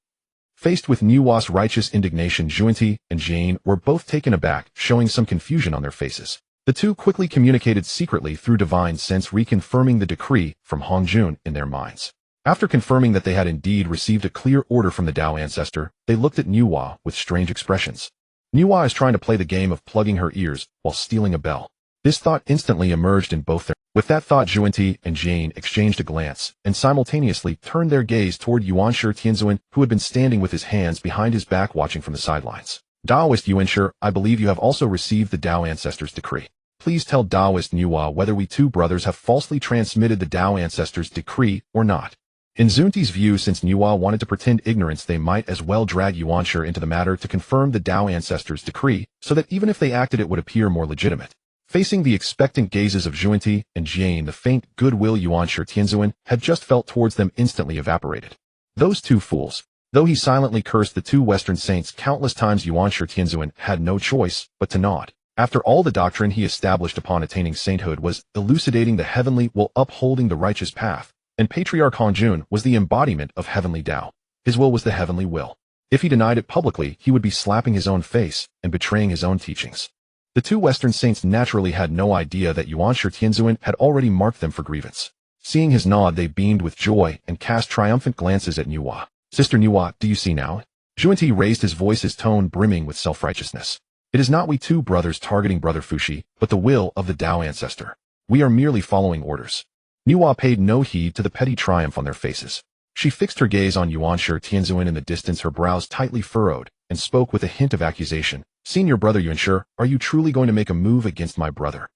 Faced with Nuwa's righteous indignation, Zhuanti and Jane were both taken aback, showing some confusion on their faces. The two quickly communicated secretly through divine sense, reconfirming the decree from Hongjun in their minds. After confirming that they had indeed received a clear order from the Dao ancestor, they looked at Nuwa with strange expressions. Nuwa is trying to play the game of plugging her ears while stealing a bell. This thought instantly emerged in both their. With that thought, Zhuanti and Jane exchanged a glance and simultaneously turned their gaze toward Yuanshi Tianzuan, who had been standing with his hands behind his back watching from the sidelines. Daoist Yuanshi, I believe you have also received the Dao ancestors' decree. Please tell Daoist Nuwa whether we two brothers have falsely transmitted the Dao ancestors' decree or not. In Zhuanti's view, since Nuwa wanted to pretend ignorance, they might as well drag Yuanshi into the matter to confirm the Dao ancestors' decree, so that even if they acted it would appear more legitimate. Facing the expectant gazes of Zhuanti and Jane, the faint goodwill Yuanshi Tianzuan had just felt towards them instantly evaporated. Those two fools. Though he silently cursed the two Western saints countless times, Yuanshi Tianzuan had no choice but to nod. After all, the doctrine he established upon attaining sainthood was elucidating the heavenly will, upholding the righteous path, and Patriarch Hongjun was the embodiment of Heavenly Dao. His will was the heavenly will. If he denied it publicly, he would be slapping his own face and betraying his own teachings. The two Western saints naturally had no idea that Yuanshi Tianzuan had already marked them for grievance. Seeing his nod, they beamed with joy and cast triumphant glances at Nuwa. Sister Nuwa, do you see now? Zhuanti raised his voice, his tone brimming with self-righteousness. It is not we two brothers targeting Brother Fushi, but the will of the Dao ancestor. We are merely following orders. Nuwa paid no heed to the petty triumph on their faces. She fixed her gaze on Yuanshi Tianzuan in the distance, her brows tightly furrowed, and spoke with a hint of accusation. Senior brother Yuanshi, are you truly going to make a move against my brother?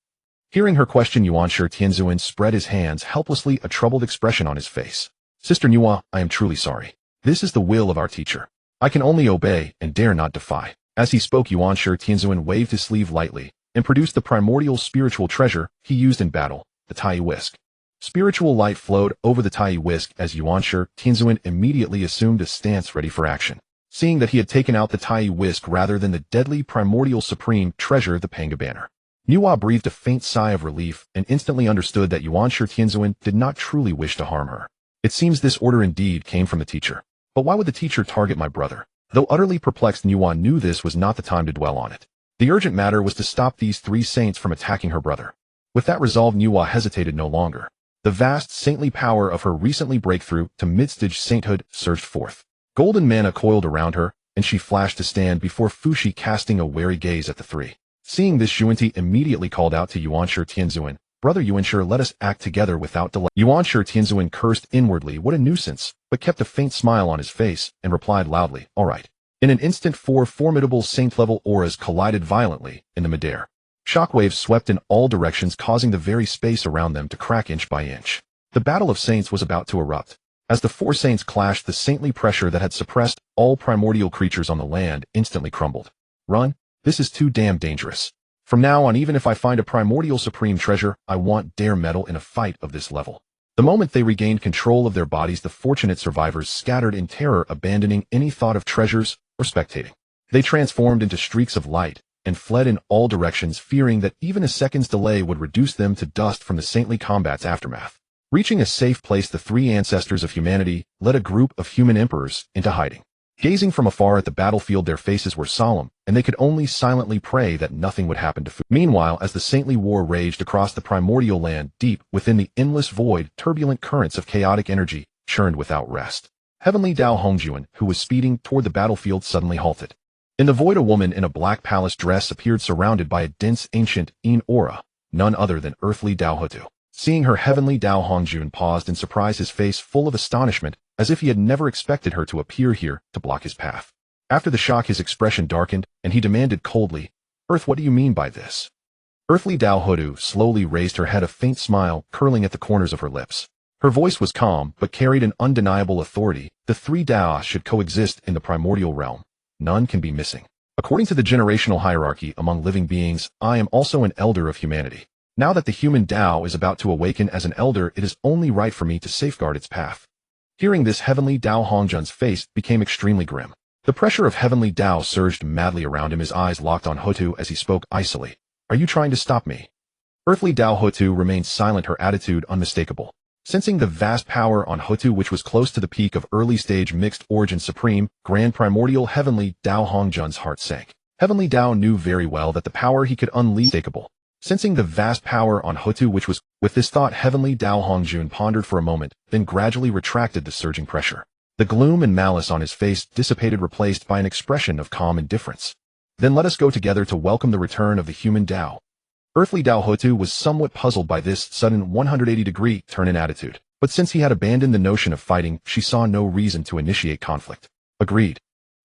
Hearing her question, Yuanshi Tianzuan spread his hands helplessly, a troubled expression on his face. Sister Nuwa, I am truly sorry. This is the will of our teacher. I can only obey and dare not defy. As he spoke, Yuanshi Tianzuan waved his sleeve lightly and produced the primordial spiritual treasure he used in battle, the Tai Whisk. Spiritual light flowed over the Tai Whisk as Yuanshi Tianzuan immediately assumed a stance ready for action. Seeing that he had taken out the Tai Whisk rather than the deadly primordial supreme treasure, the Panga banner, Nuwa breathed a faint sigh of relief and instantly understood that Yuanshi Tianzuan did not truly wish to harm her. It seems this order indeed came from the teacher. But why would the teacher target my brother? Though utterly perplexed, Nuwa knew this was not the time to dwell on it. The urgent matter was to stop these three saints from attacking her brother. With that resolve, Nuwa hesitated no longer. The vast saintly power of her recently breakthrough to mid-stage sainthood surged forth. Golden mana coiled around her, and she flashed to stand before Fushi, casting a wary gaze at the three. Seeing this, Zhuanti immediately called out to Yuanshi Tianzuan, Brother Yuanshi, let us act together without delay. Yuanshi Tianzuan cursed inwardly, what a nuisance, but kept a faint smile on his face and replied loudly, all right. In an instant, four formidable saint-level auras collided violently in the midair. Shockwaves swept in all directions, causing the very space around them to crack inch by inch. The battle of saints was about to erupt. As the four saints clashed, the saintly pressure that had suppressed all primordial creatures on the land instantly crumbled. Run? This is too damn dangerous. From now on, even if I find a primordial supreme treasure, I won't dare meddle in a fight of this level. The moment they regained control of their bodies, the fortunate survivors scattered in terror, abandoning any thought of treasures or spectating. They transformed into streaks of light and fled in all directions, fearing that even a second's delay would reduce them to dust from the saintly combat's aftermath. Reaching a safe place, the three ancestors of humanity led a group of human emperors into hiding. Gazing from afar at the battlefield, their faces were solemn, and they could only silently pray that nothing would happen to Fu. Meanwhile, as the saintly war raged across the primordial land, deep within the endless void, turbulent currents of chaotic energy churned without rest. Heavenly Dao Hongjun, who was speeding toward the battlefield, suddenly halted. In the void, a woman in a black palace dress appeared, surrounded by a dense ancient Yin aura, none other than earthly Dao Hutu. Seeing her, Heavenly Dao Hongjun paused in surprise, his face full of astonishment, as if he had never expected her to appear here to block his path. After the shock, his expression darkened, and he demanded coldly, Earth, what do you mean by this? Earthly Dao Hutu slowly raised her head, a faint smile curling at the corners of her lips. Her voice was calm, but carried an undeniable authority. The three Dao should coexist in the primordial realm. None can be missing. According to the generational hierarchy among living beings, I am also an elder of humanity. Now that the human Dao is about to awaken as an elder, it is only right for me to safeguard its path. Hearing this, Heavenly Dao Hongjun's face became extremely grim. The pressure of Heavenly Dao surged madly around him, his eyes locked on Hutu as he spoke icily. Are you trying to stop me? Earthly Dao Hutu remained silent, her attitude unmistakable. Sensing the vast power on Hutu, which was close to the peak of early-stage mixed origin supreme, grand primordial Heavenly Dao, Hongjun's heart sank. Heavenly Dao knew very well that the power he could unleash was unmistakable. Sensing the vast power on Hutu, which was, with this thought, Heavenly Dao Hongjun pondered for a moment, then gradually retracted the surging pressure. The gloom and malice on his face dissipated, replaced by an expression of calm indifference. Then let us go together to welcome the return of the human Dao. Earthly Dao Hutu was somewhat puzzled by this sudden 180-degree turn in attitude, but since he had abandoned the notion of fighting, she saw no reason to initiate conflict. Agreed.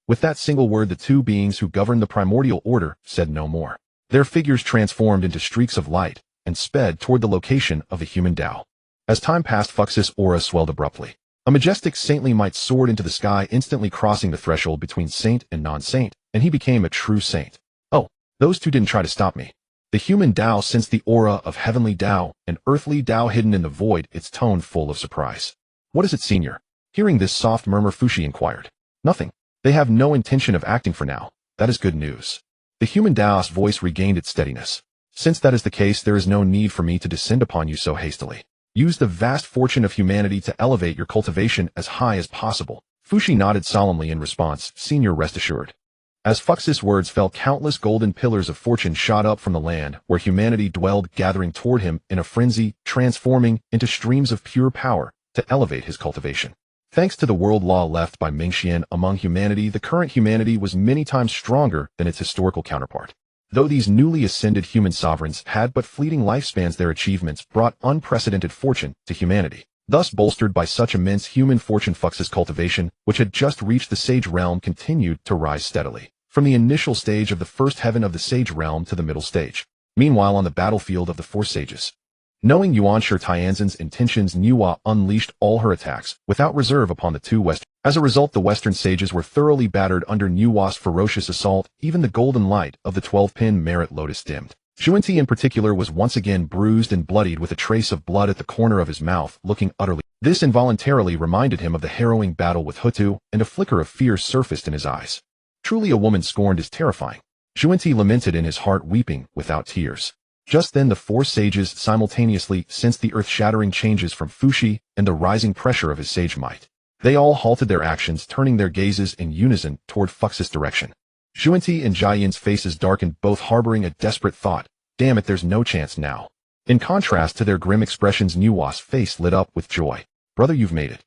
With that single word, the two beings who governed the primordial order said no more. Their figures transformed into streaks of light and sped toward the location of the human Dao. As time passed, Fux's aura swelled abruptly. A majestic saintly might soared into the sky, instantly crossing the threshold between saint and non-saint, and he became a true saint. Oh, those two didn't try to stop me. The human Dao sensed the aura of Heavenly Dao and Earthly Dao hidden in the void, its tone full of surprise. What is it, senior? Hearing this soft murmur, Fuxi inquired. Nothing. They have no intention of acting for now. That is good news. The human Dao's voice regained its steadiness. Since that is the case, there is no need for me to descend upon you so hastily. Use the vast fortune of humanity to elevate your cultivation as high as possible. Fuxi nodded solemnly in response. Senior, rest assured. As Fux's words fell, countless golden pillars of fortune shot up from the land where humanity dwelled, gathering toward him in a frenzy, transforming into streams of pure power to elevate his cultivation. Thanks to the world law left by Minghe among humanity, the current humanity was many times stronger than its historical counterpart. Though these newly ascended human sovereigns had but fleeting lifespans, their achievements brought unprecedented fortune to humanity. Thus, bolstered by such immense human fortune, Fux's cultivation, which had just reached the sage realm, continued to rise steadily, from the initial stage of the first heaven of the sage realm to the middle stage. Meanwhile, on the battlefield of the four sages, knowing Yuan Shi Tianzhen's intentions, Nuwa unleashed all her attacks without reserve upon the two western. As a result, the western sages were thoroughly battered under Nuwa's ferocious assault. Even the golden light of the 12-pin merit lotus dimmed. Xuanti in particular was once again bruised and bloodied, with a trace of blood at the corner of his mouth, looking utterly. This involuntarily reminded him of the harrowing battle with Hutu, and a flicker of fear surfaced in his eyes. Truly, a woman scorned is terrifying. Xuanti lamented in his heart, weeping without tears. Just then the four sages simultaneously sensed the earth-shattering changes from Fuxi and the rising pressure of his sage might. They all halted their actions, turning their gazes in unison toward Fux's direction. Xuanti and Jiayin's faces darkened, both harboring a desperate thought. Damn it, there's no chance now. In contrast to their grim expressions, Nuwa's face lit up with joy. Brother, you've made it.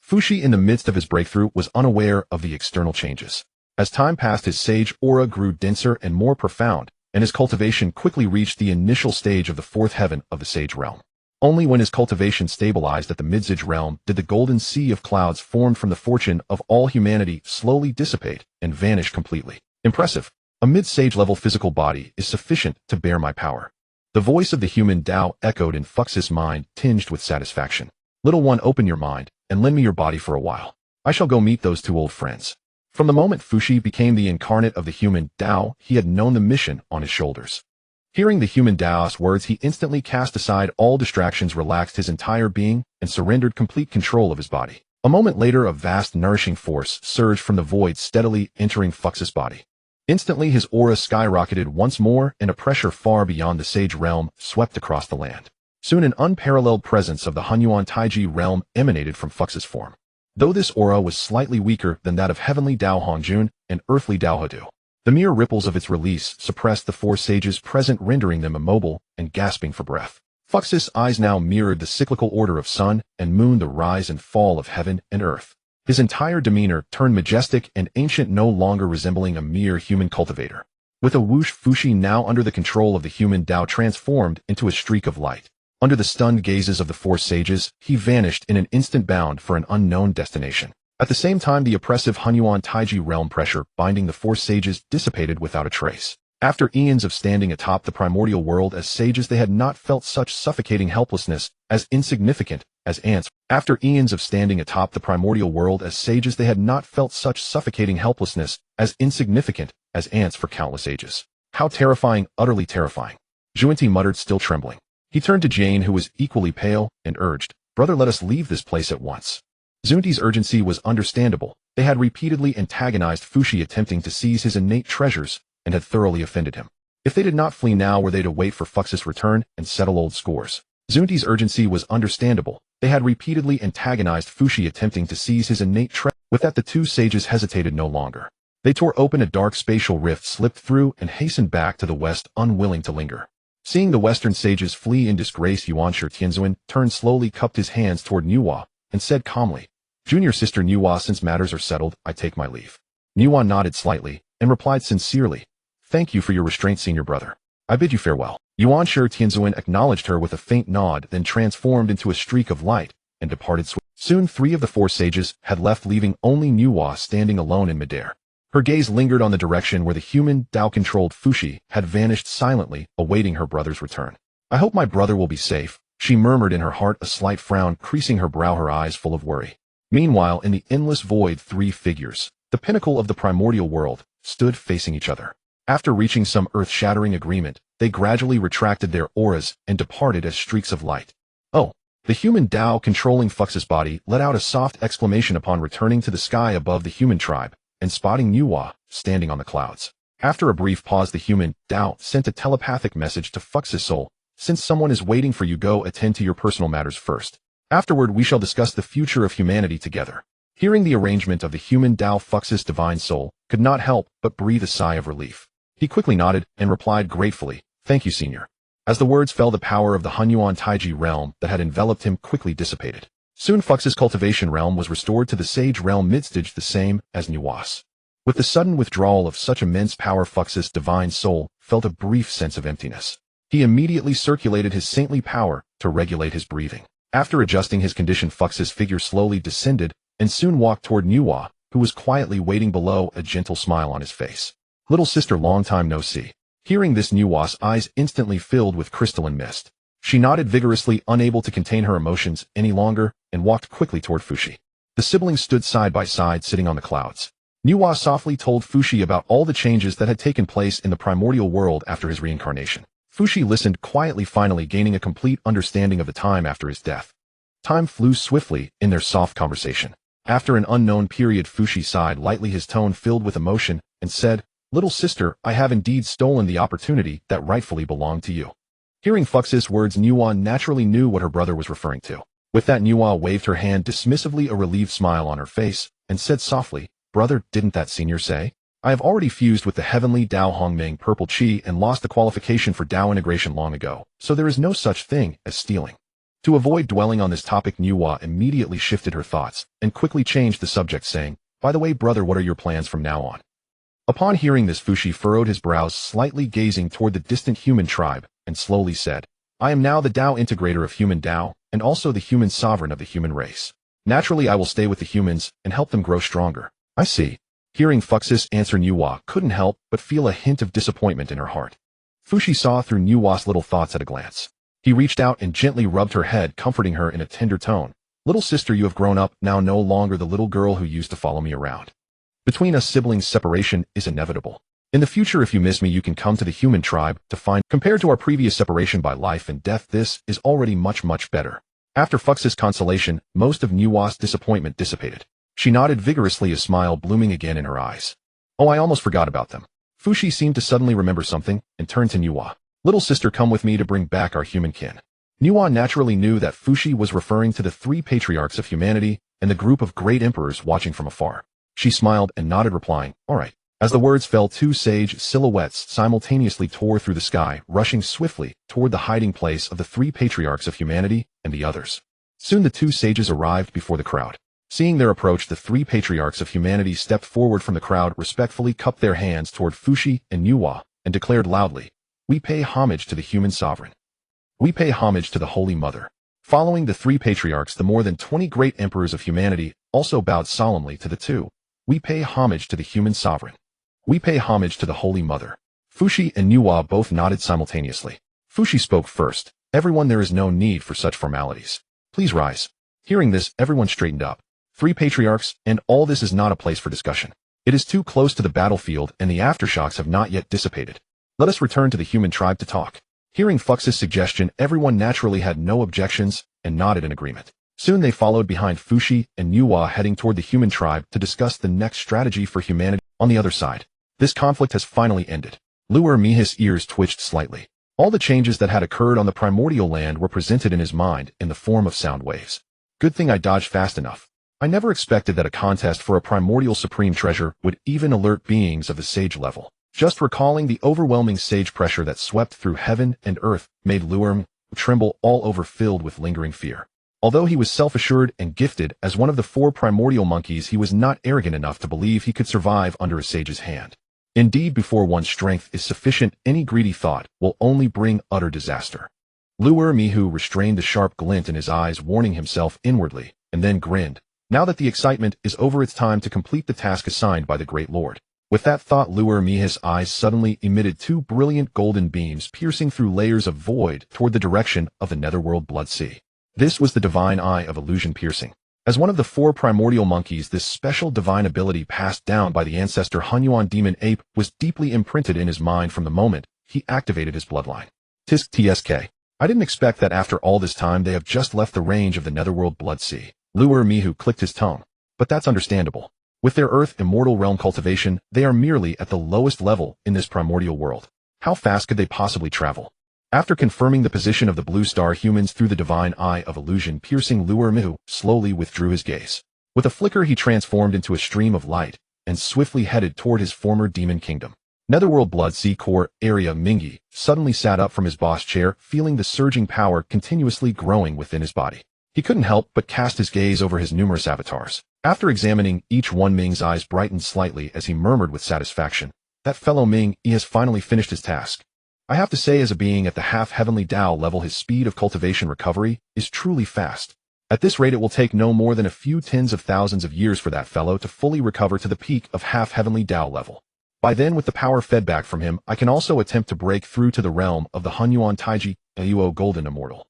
Fuxi, in the midst of his breakthrough, was unaware of the external changes. As time passed, his sage aura grew denser and more profound, and his cultivation quickly reached the initial stage of the fourth heaven of the sage realm. Only when his cultivation stabilized at the mid-sage realm did the golden sea of clouds formed from the fortune of all humanity slowly dissipate and vanish completely. Impressive. A mid-sage level physical body is sufficient to bear my power. The voice of the human Dao echoed in Fux's mind, tinged with satisfaction. Little one, open your mind and lend me your body for a while. I shall go meet those two old friends. From the moment Fuxi became the incarnate of the human Dao, he had known the mission on his shoulders. Hearing the human Dao's words, he instantly cast aside all distractions, relaxed his entire being, and surrendered complete control of his body. A moment later, a vast, nourishing force surged from the void, steadily entering Fux's body. Instantly, his aura skyrocketed once more, and a pressure far beyond the sage realm swept across the land. Soon, an unparalleled presence of the Hunyuan Taiji realm emanated from Fux's form. Though this aura was slightly weaker than that of Heavenly Dao Hongjun and Earthly Dao Hutu, the mere ripples of its release suppressed the four sages present, rendering them immobile and gasping for breath. Fux's eyes now mirrored the cyclical order of sun and moon, the rise and fall of heaven and earth. His entire demeanor turned majestic and ancient, no longer resembling a mere human cultivator. With a whoosh, Fuxi, now under the control of the human Dao, transformed into a streak of light. Under the stunned gazes of the four sages, he vanished in an instant, bound for an unknown destination. At the same time, the oppressive Hunyuan Taiji realm pressure binding the four sages dissipated without a trace. After eons of standing atop the primordial world as sages, they had not felt such suffocating helplessness, as insignificant as ants. After eons of standing atop the primordial world as sages, they had not felt such suffocating helplessness, as insignificant as ants for countless ages. How terrifying, utterly terrifying. Xuanti muttered, still trembling. He turned to Jane, who was equally pale, and urged, Brother, let us leave this place at once. Xuanti's urgency was understandable. They had repeatedly antagonized Fuxi, attempting to seize his innate treasures, and had thoroughly offended him. If they did not flee now, were they to wait for Fux's return and settle old scores? Zunti's urgency was understandable. They had repeatedly antagonized Fuxi, attempting to seize his innate treasure. With that, the two sages hesitated no longer. They tore open a dark spatial rift, slipped through, and hastened back to the west, unwilling to linger. Seeing the western sages flee in disgrace, Yuanshi Tianzuan turned slowly, cupped his hands toward Nuwa, and said calmly, "Junior sister Nuwa, since matters are settled, I take my leave." Nuwa nodded slightly, and replied sincerely, "Thank you for your restraint, senior brother. I bid you farewell." Yuanshi Tianzuan acknowledged her with a faint nod, then transformed into a streak of light, and departed swiftly. Soon 3 of the 4 sages had left, leaving only Nuwa standing alone in midair. Her gaze lingered on the direction where the human Dao-controlled Fuxi had vanished silently, awaiting her brother's return. "I hope my brother will be safe," she murmured in her heart, a slight frown creasing her brow, her eyes full of worry. Meanwhile, in the endless void, 3 figures, the pinnacle of the primordial world, stood facing each other. After reaching some earth-shattering agreement, they gradually retracted their auras and departed as streaks of light. "Oh!" The human Dao controlling Fux's body let out a soft exclamation upon returning to the sky above the human tribe and spotting Nuwa standing on the clouds. After a brief pause, the human Dao sent a telepathic message to Fux's soul. "Since someone is waiting for you, go attend to your personal matters first. Afterward, we shall discuss the future of humanity together." Hearing the arrangement of the human Dao, Fux's divine soul could not help but breathe a sigh of relief. He quickly nodded and replied gratefully, "Thank you, senior." As the words fell, the power of the Hunyuan Taiji realm that had enveloped him quickly dissipated. Soon Fux's cultivation realm was restored to the sage realm midstage, the same as Nuwa's. With the sudden withdrawal of such immense power, Fux's divine soul felt a brief sense of emptiness. He immediately circulated his saintly power to regulate his breathing. After adjusting his condition, Fux's figure slowly descended and soon walked toward Nuwa, who was quietly waiting below, a gentle smile on his face. "Little sister, long time no see." Hearing this, Nuwa's eyes instantly filled with crystalline mist. She nodded vigorously, unable to contain her emotions any longer, and walked quickly toward Fuxi. The siblings stood side by side, sitting on the clouds. Nuwa softly told Fuxi about all the changes that had taken place in the primordial world after his reincarnation. Fuxi listened quietly, finally gaining a complete understanding of the time after his death. Time flew swiftly in their soft conversation. After an unknown period, Fuxi sighed lightly, his tone filled with emotion, and said, "Little sister, I have indeed stolen the opportunity that rightfully belonged to you." Hearing Fux's words, Nuwa naturally knew what her brother was referring to. With that, Nuwa waved her hand dismissively, a relieved smile on her face, and said softly, "Brother, didn't that senior say? I have already fused with the Heavenly Dao Hongming Purple Chi and lost the qualification for Dao integration long ago, so there is no such thing as stealing." To avoid dwelling on this topic, Nuwa immediately shifted her thoughts and quickly changed the subject, saying, "By the way, brother, what are your plans from now on?" Upon hearing this, Fuxi furrowed his brows slightly, gazing toward the distant human tribe, and slowly said, "I am now the Dao integrator of human Dao, and also the human sovereign of the human race. Naturally, I will stay with the humans and help them grow stronger." "I see." Hearing Fux's answer, Nuwa couldn't help but feel a hint of disappointment in her heart. Fuxi saw through Nuwa's little thoughts at a glance. He reached out and gently rubbed her head, comforting her in a tender tone. "Little sister, you have grown up, now no longer the little girl who used to follow me around. Between us siblings, separation is inevitable. In the future, if you miss me, you can come to the human tribe to find. Compared to our previous separation by life and death, this is already much, much better." After Fux's consolation, most of Nuwa's disappointment dissipated. She nodded vigorously, a smile blooming again in her eyes. "Oh, I almost forgot about them." Fuxi seemed to suddenly remember something and turned to Nuwa. "Little sister, come with me to bring back our human kin." Nuwa naturally knew that Fuxi was referring to the 3 patriarchs of humanity and the group of great emperors watching from afar. She smiled and nodded, replying, "All right." As the words fell, 2 sage silhouettes simultaneously tore through the sky, rushing swiftly toward the hiding place of the 3 patriarchs of humanity and the others. Soon the 2 sages arrived before the crowd. Seeing their approach, the 3 patriarchs of humanity stepped forward from the crowd, respectfully cupped their hands toward Fuxi and Nuwa, and declared loudly, "We pay homage to the human sovereign. We pay homage to the Holy Mother." Following the 3 patriarchs, the more than 20 great emperors of humanity also bowed solemnly to the 2. "We pay homage to the human sovereign. We pay homage to the Holy Mother." Fuxi and Nuwa both nodded simultaneously. Fuxi spoke first. "Everyone, there is no need for such formalities. Please rise." Hearing this, everyone straightened up. 3 patriarchs, and all this is not a place for discussion. It is too close to the battlefield, and the aftershocks have not yet dissipated. Let us return to the human tribe to talk. Hearing Fux's suggestion, everyone naturally had no objections and nodded in agreement. Soon they followed behind Fuxi and Nuwa, heading toward the human tribe to discuss the next strategy for humanity. On the other side, this conflict has finally ended. Luer Minghe's ears twitched slightly. All the changes that had occurred on the primordial land were presented in his mind in the form of sound waves. Good thing I dodged fast enough. I never expected that a contest for a primordial supreme treasure would even alert beings of the sage level. Just recalling the overwhelming sage pressure that swept through heaven and earth made Luer tremble all over, filled with lingering fear. Although he was self-assured and gifted as one of the 4 primordial monkeys, he was not arrogant enough to believe he could survive under a sage's hand. Indeed, before one's strength is sufficient, any greedy thought will only bring utter disaster. Luer Minghe restrained the sharp glint in his eyes, warning himself inwardly, and then grinned. Now that the excitement is over, it's time to complete the task assigned by the Great Lord. With that thought, Luer Minghe's eyes suddenly emitted 2 brilliant golden beams piercing through layers of void toward the direction of the netherworld blood sea. This was the divine eye of illusion piercing. As one of the 4 primordial monkeys, this special divine ability passed down by the ancestor Hunyuan demon ape was deeply imprinted in his mind from the moment he activated his bloodline. Tsk. I didn't expect that after all this time they have just left the range of the netherworld blood sea. Luer Minghe clicked his tongue. But that's understandable. With their earth immortal realm cultivation, they are merely at the lowest level in this primordial world. How fast could they possibly travel? After confirming the position of the blue star humans through the divine eye of illusion piercing, Luer Minghe slowly withdrew his gaze. With a flicker, he transformed into a stream of light and swiftly headed toward his former demon kingdom. Netherworld blood sea core area. Minghe suddenly sat up from his boss chair, feeling the surging power continuously growing within his body. He couldn't help but cast his gaze over his numerous avatars. After examining each one, Ming's eyes brightened slightly as he murmured with satisfaction, "That fellow Minghe has finally finished his task." I have to say, as a being at the half Heavenly Dao level, his speed of cultivation recovery is truly fast. At this rate, it will take no more than a few tens of thousands of years for that fellow to fully recover to the peak of half Heavenly Dao level. By then, with the power fed back from him, I can also attempt to break through to the realm of the Hunyuan Taiji, Auo Golden Immortal.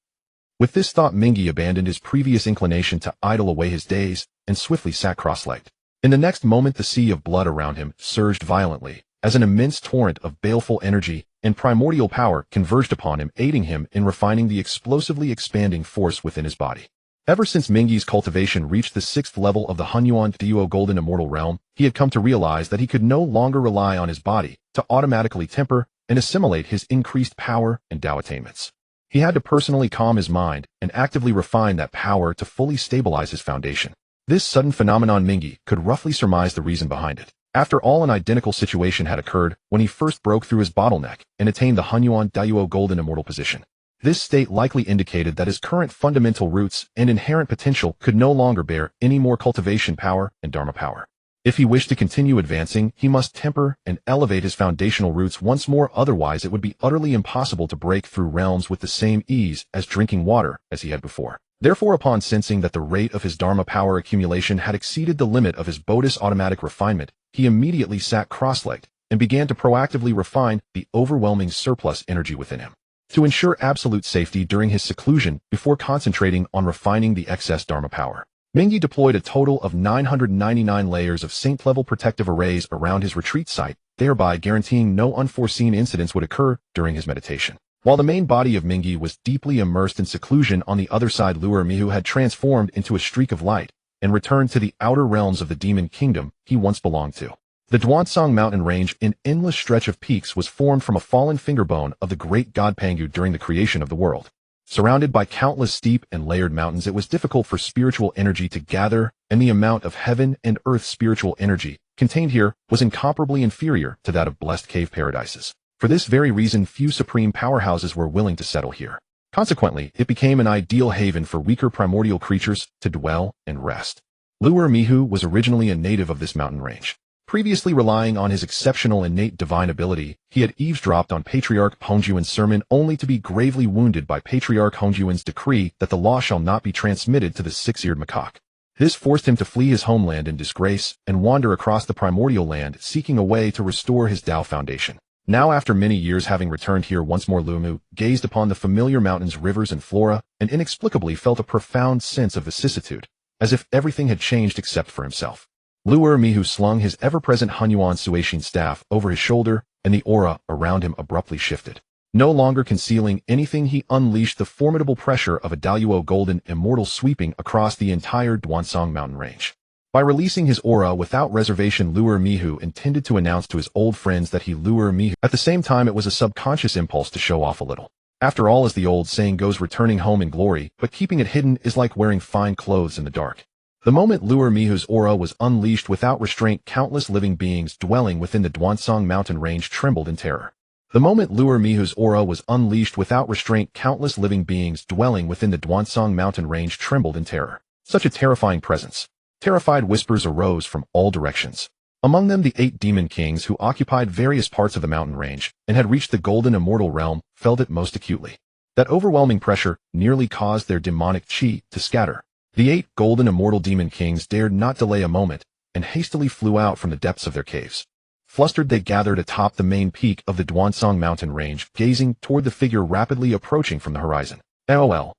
With this thought, Minghe abandoned his previous inclination to idle away his days and swiftly sat cross-legged. In the next moment, the sea of blood around him surged violently, as an immense torrent of baleful energy and primordial power converged upon him, aiding him in refining the explosively expanding force within his body. Ever since Minghe's cultivation reached the 6th level of the Hunyuan Duo Golden Immortal Realm, he had come to realize that he could no longer rely on his body to automatically temper and assimilate his increased power and Dao attainments. He had to personally calm his mind and actively refine that power to fully stabilize his foundation. This sudden phenomenon, Minghe could roughly surmise the reason behind it. After all, an identical situation had occurred when he first broke through his bottleneck and attained the Hunyuan Duo Golden Immortal position. This state likely indicated that his current fundamental roots and inherent potential could no longer bear any more cultivation power and Dharma power. If he wished to continue advancing, he must temper and elevate his foundational roots once more, otherwise it would be utterly impossible to break through realms with the same ease as drinking water as he had before. Therefore, upon sensing that the rate of his Dharma power accumulation had exceeded the limit of his Bodhis automatic refinement, he immediately sat cross-legged and began to proactively refine the overwhelming surplus energy within him. To ensure absolute safety during his seclusion, before concentrating on refining the excess Dharma power, Minghe deployed a total of 999 layers of saint-level protective arrays around his retreat site, thereby guaranteeing no unforeseen incidents would occur during his meditation. While the main body of Minghe was deeply immersed in seclusion, on the other side Luer Minghe had transformed into a streak of light and returned to the outer realms of the demon kingdom he once belonged to. The Duansong mountain range, an endless stretch of peaks, was formed from a fallen fingerbone of the great god Pangu during the creation of the world. Surrounded by countless steep and layered mountains, it was difficult for spiritual energy to gather, and the amount of heaven and earth spiritual energy contained here was incomparably inferior to that of blessed cave paradises. For this very reason, few supreme powerhouses were willing to settle here. Consequently, it became an ideal haven for weaker primordial creatures to dwell and rest. Luer Minghe was originally a native of this mountain range. Previously relying on his exceptional innate divine ability, he had eavesdropped on Patriarch Hongjuan's sermon, only to be gravely wounded by Patriarch Hongjuan's decree that the law shall not be transmitted to the six-eared macaque. This forced him to flee his homeland in disgrace and wander across the primordial land, seeking a way to restore his Dao foundation. Now, after many years having returned here once more, Luer Minghe gazed upon the familiar mountains, rivers, and flora, and inexplicably felt a profound sense of vicissitude, as if everything had changed except for himself. Luer Minghe slung his ever-present Hunyuan Suishin staff over his shoulder, and the aura around him abruptly shifted. No longer concealing anything, he unleashed the formidable pressure of a Daluo Golden Immortal sweeping across the entire Duansong mountain range. By releasing his aura without reservation, Luar Mihu intended to announce to his old friends that he Luar Mihu. At the same time, it was a subconscious impulse to show off a little. After all, as the old saying goes, returning home in glory, but keeping it hidden is like wearing fine clothes in the dark. The moment Luar Mihu's aura was unleashed without restraint, countless living beings dwelling within the Duansong mountain range trembled in terror. The moment Luar Mihu's aura was unleashed without restraint, countless living beings dwelling within the Duansong mountain range trembled in terror. Such a terrifying presence. Terrified whispers arose from all directions. Among them, the 8 demon kings who occupied various parts of the mountain range and had reached the golden immortal realm felt it most acutely. That overwhelming pressure nearly caused their demonic chi to scatter. The 8 golden immortal demon kings dared not delay a moment and hastily flew out from the depths of their caves. Flustered, they gathered atop the main peak of the Duansong mountain range, gazing toward the figure rapidly approaching from the horizon. "Oh,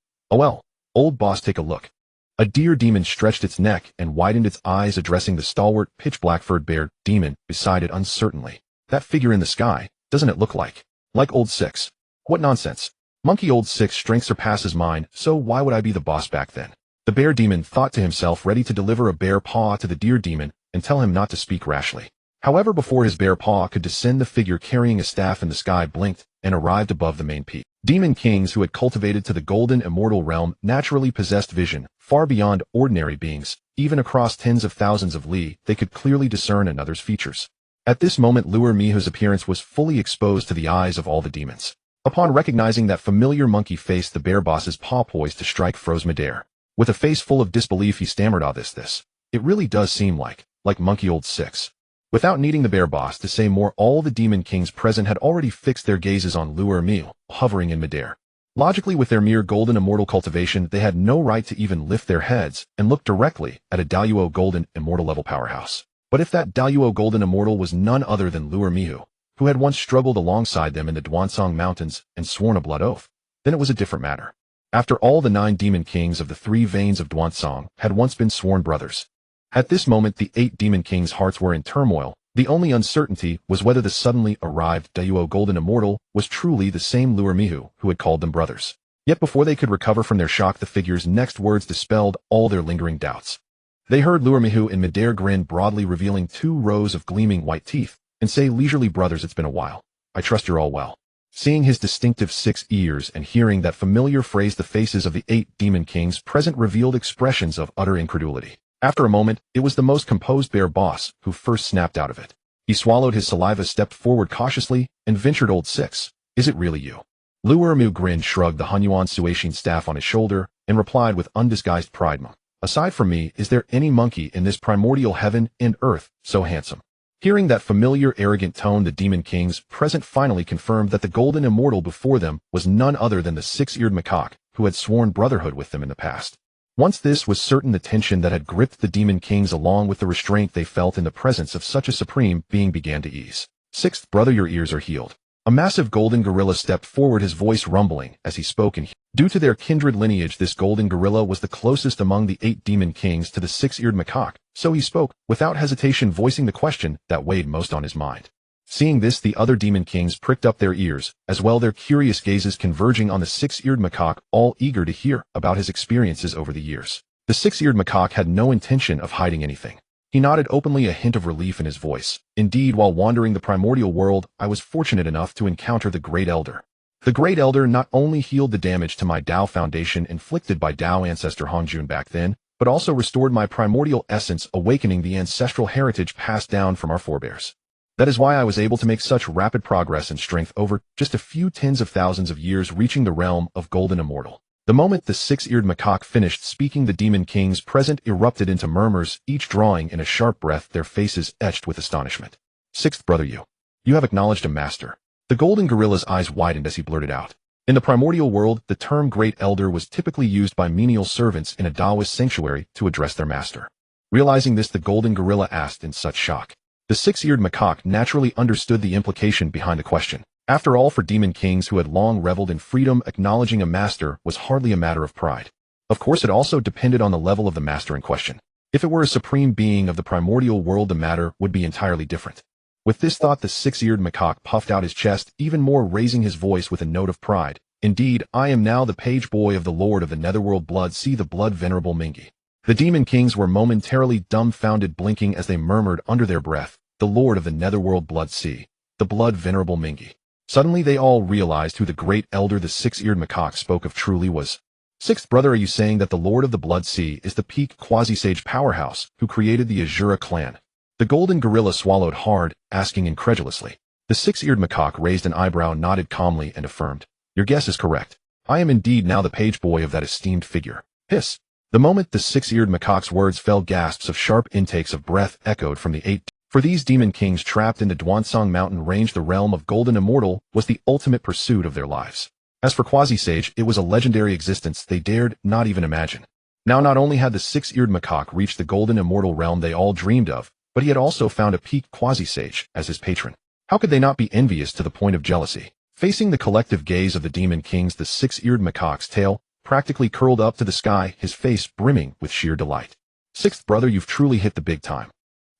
old boss, take a look." A deer demon stretched its neck and widened its eyes, addressing the stalwart, pitch-black furred bear demon beside it uncertainly. "That figure in the sky, doesn't it look like old Six? What nonsense. Monkey, old Six strength surpasses mine, so why would I be the boss back then?" The bear demon thought to himself, ready to deliver a bear paw to the deer demon and tell him not to speak rashly. However, before his bear paw could descend, the figure carrying a staff in the sky blinked and arrived above the main peak. Demon kings who had cultivated to the golden immortal realm naturally possessed vision far beyond ordinary beings. Even across tens of thousands of li, they could clearly discern another's features. At this moment, Luar Mihu's appearance was fully exposed to the eyes of all the demons. Upon recognizing that familiar monkey face, the bear boss's paw poised to strike froze midair. With a face full of disbelief, he stammered, this. It really does seem like monkey, old Six." Without needing the bear boss to say more, all the demon kings present had already fixed their gazes on Luar Mihu, hovering in midair. Logically, with their mere golden immortal cultivation, they had no right to even lift their heads and look directly at a Daluo golden immortal level powerhouse. But if that Daluo golden immortal was none other than Luar Mihu, who had once struggled alongside them in the Duansong mountains and sworn a blood oath, then it was a different matter. After all, the 9 demon kings of the 3 veins of Duansong had once been sworn brothers. At this moment, the 8 demon kings' hearts were in turmoil. The only uncertainty was whether the suddenly arrived Daluo golden immortal was truly the same Luar Mihu who had called them brothers. Yet before they could recover from their shock, the figure's next words dispelled all their lingering doubts. They heard Luar Mihu in midair grin broadly, revealing 2 rows of gleaming white teeth, and say, "Leisurely brothers, it's been a while. I trust you're all well." Seeing his distinctive 6 ears and hearing that familiar phrase, the faces of the 8 demon kings present revealed expressions of utter incredulity. After a moment, it was the most composed bear boss who first snapped out of it. He swallowed his saliva, stepped forward cautiously, and ventured, "Old Six, is it really you?" Luar Mihu grinned, shrugged the Hunyuan Suishin staff on his shoulder, and replied with undisguised pride, "Aside from me, is there any monkey in this primordial heaven and earth so handsome?" Hearing that familiar, arrogant tone, the demon kings present finally confirmed that the golden immortal before them was none other than the 6-eared macaque who had sworn brotherhood with them in the past. Once this was certain, the tension that had gripped the demon kings along with the restraint they felt in the presence of such a supreme being began to ease. "Sixth brother, your ears are healed." A massive golden gorilla stepped forward, his voice rumbling as he spoke, and due to their kindred lineage, this golden gorilla was the closest among the 8 demon kings to the 6-eared macaque, so he spoke, without hesitation, voicing the question that weighed most on his mind. Seeing this, the other demon kings pricked up their ears, as well, their curious gazes converging on the 6-eared macaque, all eager to hear about his experiences over the years. The 6-eared macaque had no intention of hiding anything. He nodded openly, a hint of relief in his voice. "Indeed, while wandering the primordial world, I was fortunate enough to encounter the Great Elder. The Great Elder not only healed the damage to my Dao foundation inflicted by Dao ancestor Hongjun back then, but also restored my primordial essence, awakening the ancestral heritage passed down from our forebears. That is why I was able to make such rapid progress in strength over just a few tens of thousands of years, reaching the realm of Golden Immortal." The moment the 6-eared macaque finished speaking, the demon kings present erupted into murmurs, each drawing in a sharp breath, their faces etched with astonishment. "Sixth brother, you have acknowledged a master." The golden gorilla's eyes widened as he blurted out. In the primordial world, the term Great Elder was typically used by menial servants in a Taoist sanctuary to address their master. Realizing this, the golden gorilla asked in such shock. The 6-eared macaque naturally understood the implication behind the question. After all, for demon kings who had long reveled in freedom, acknowledging a master was hardly a matter of pride. Of course, it also depended on the level of the master in question. If it were a supreme being of the primordial world, the matter would be entirely different. With this thought, the 6-eared macaque puffed out his chest, even more, raising his voice with a note of pride. "Indeed, I am now the page boy of the Lord of the Netherworld blood, see the blood venerable Minghe. The demon kings were momentarily dumbfounded, blinking as they murmured under their breath, "The Lord of the Netherworld Blood Sea, the blood venerable Minghe." Suddenly they all realized who the great elder the six-eared macaque spoke of truly was. "Sixth brother, are you saying that the Lord of the Blood Sea is the peak quasi-sage powerhouse who created the Azura clan?" The golden gorilla swallowed hard, asking incredulously. The six-eared macaque raised an eyebrow, nodded calmly, and affirmed, "Your guess is correct. I am indeed now the page boy of that esteemed figure." Hiss. The moment the six-eared macaque's words fell, gasps of sharp intakes of breath echoed from the eight. For these demon kings trapped in the Duansong mountain range, the realm of golden immortal was the ultimate pursuit of their lives. As for quasi-sage, it was a legendary existence they dared not even imagine. Now not only had the six-eared macaque reached the golden immortal realm they all dreamed of, but he had also found a peak quasi-sage as his patron. How could they not be envious to the point of jealousy? Facing the collective gaze of the demon kings, the six-eared macaque's tail practically curled up to the sky, his face brimming with sheer delight. "Sixth brother, you've truly hit the big time."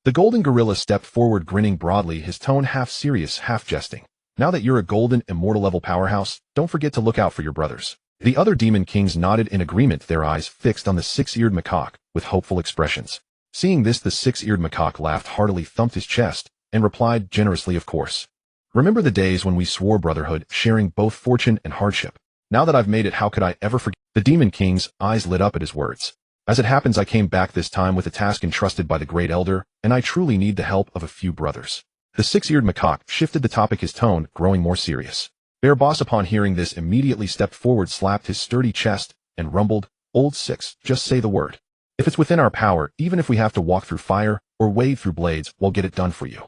The golden gorilla stepped forward, grinning broadly, his tone half serious, half jesting. "Now that you're a golden immortal level powerhouse, don't forget to look out for your brothers." The other demon kings nodded in agreement, their eyes fixed on the six-eared macaque with hopeful expressions. Seeing this, the six-eared macaque laughed heartily, thumped his chest, and replied generously, "Of course. Remember the days when we swore brotherhood, sharing both fortune and hardship? Now that I've made it, how could I ever forget?" The demon king's eyes lit up at his words. "As it happens, I came back this time with a task entrusted by the great elder, and I truly need the help of a few brothers." The six-eared macaque shifted the topic, his tone growing more serious. Bear Boss, upon hearing this, immediately stepped forward, slapped his sturdy chest, and rumbled, "Old Six, just say the word. If it's within our power, even if we have to walk through fire or wade through blades, we'll get it done for you."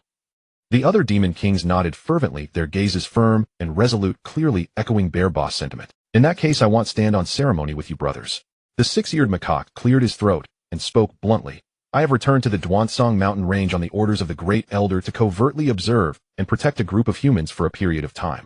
The other demon kings nodded fervently, their gazes firm and resolute, clearly echoing Bear Boss' sentiment. "In that case, I want stand on ceremony with you brothers." The six-eared macaque cleared his throat and spoke bluntly. "I have returned to the Duansong mountain range on the orders of the great elder to covertly observe and protect a group of humans for a period of time.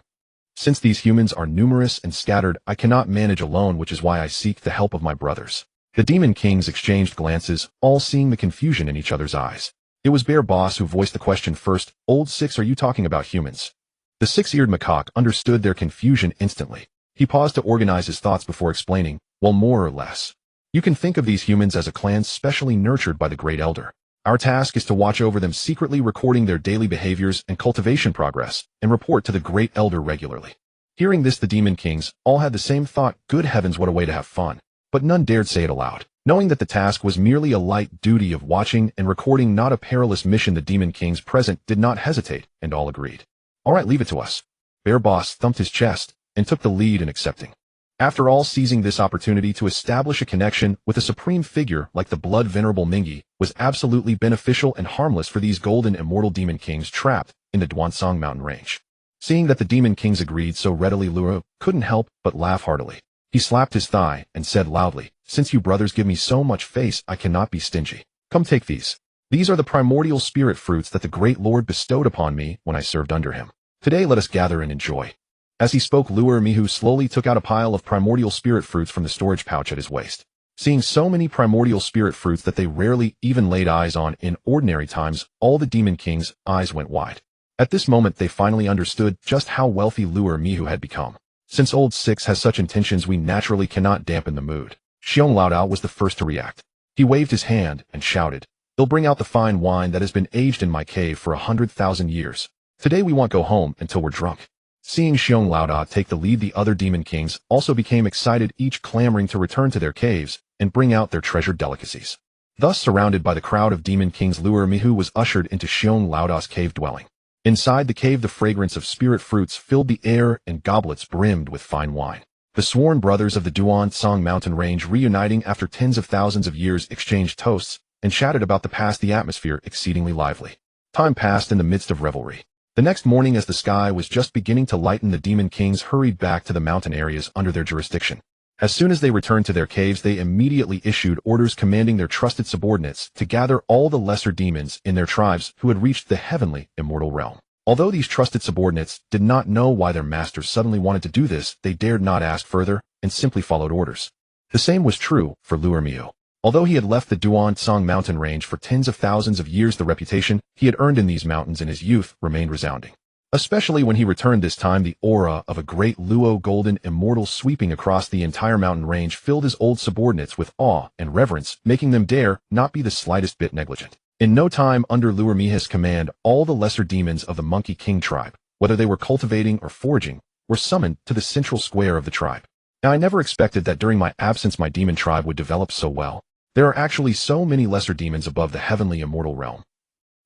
Since these humans are numerous and scattered, I cannot manage alone, which is why I seek the help of my brothers." The demon kings exchanged glances, all seeing the confusion in each other's eyes. It was Bear Boss who voiced the question first. "Old Six, are you talking about humans?" The six-eared macaque understood their confusion instantly. He paused to organize his thoughts before explaining, "Well, more or less. You can think of these humans as a clan specially nurtured by the great elder. Our task is to watch over them, secretly recording their daily behaviors and cultivation progress, and report to the great elder regularly." Hearing this, the demon kings all had the same thought. Good heavens, what a way to have fun. But none dared say it aloud. Knowing that the task was merely a light duty of watching and recording, not a perilous mission, the demon kings present did not hesitate, and all agreed. "All right, leave it to us." Bear Boss thumped his chest and took the lead in accepting. After all, seizing this opportunity to establish a connection with a supreme figure like the blood venerable Minghe was absolutely beneficial and harmless for these golden immortal demon kings trapped in the Duansong mountain range. Seeing that the demon kings agreed so readily, Lura couldn't help but laugh heartily. He slapped his thigh and said loudly, "Since you brothers give me so much face, I cannot be stingy. Come take these. These are the primordial spirit fruits that the great Lord bestowed upon me when I served under him. Today let us gather and enjoy." As he spoke, Minghe slowly took out a pile of primordial spirit fruits from the storage pouch at his waist. Seeing so many primordial spirit fruits that they rarely even laid eyes on in ordinary times, all the demon kings' eyes went wide. At this moment, they finally understood just how wealthy Minghe had become. Since Old Six has such intentions, we naturally cannot dampen the mood. Xiong Laodao was the first to react. He waved his hand and shouted, "They'll bring out the fine wine that has been aged in my cave for 100,000 years. Today we won't go home until we're drunk." Seeing Xiong Laodao take the lead, the other demon kings also became excited, each clamoring to return to their caves and bring out their treasured delicacies. Thus, surrounded by the crowd of demon kings, Minghe was ushered into Xiong Laodao's cave dwelling. Inside the cave, the fragrance of spirit fruits filled the air and goblets brimmed with fine wine. The sworn brothers of the Duansong mountain range, reuniting after tens of thousands of years, exchanged toasts and chatted about the past, the atmosphere exceedingly lively. Time passed in the midst of revelry. The next morning, as the sky was just beginning to lighten, the demon kings hurried back to the mountain areas under their jurisdiction. As soon as they returned to their caves, they immediately issued orders commanding their trusted subordinates to gather all the lesser demons in their tribes who had reached the heavenly immortal realm. Although these trusted subordinates did not know why their masters suddenly wanted to do this, they dared not ask further and simply followed orders. The same was true for Minghe. Although he had left the Duansong mountain range for tens of thousands of years, the reputation he had earned in these mountains in his youth remained resounding. Especially when he returned this time, the aura of a great Luo golden immortal sweeping across the entire mountain range filled his old subordinates with awe and reverence, making them dare not be the slightest bit negligent. In no time, under Luo Minghe's command, all the lesser demons of the Monkey King tribe, whether they were cultivating or foraging, were summoned to the central square of the tribe. Now, I never expected that during my absence my demon tribe would develop so well. There are actually so many lesser demons above the heavenly immortal realm.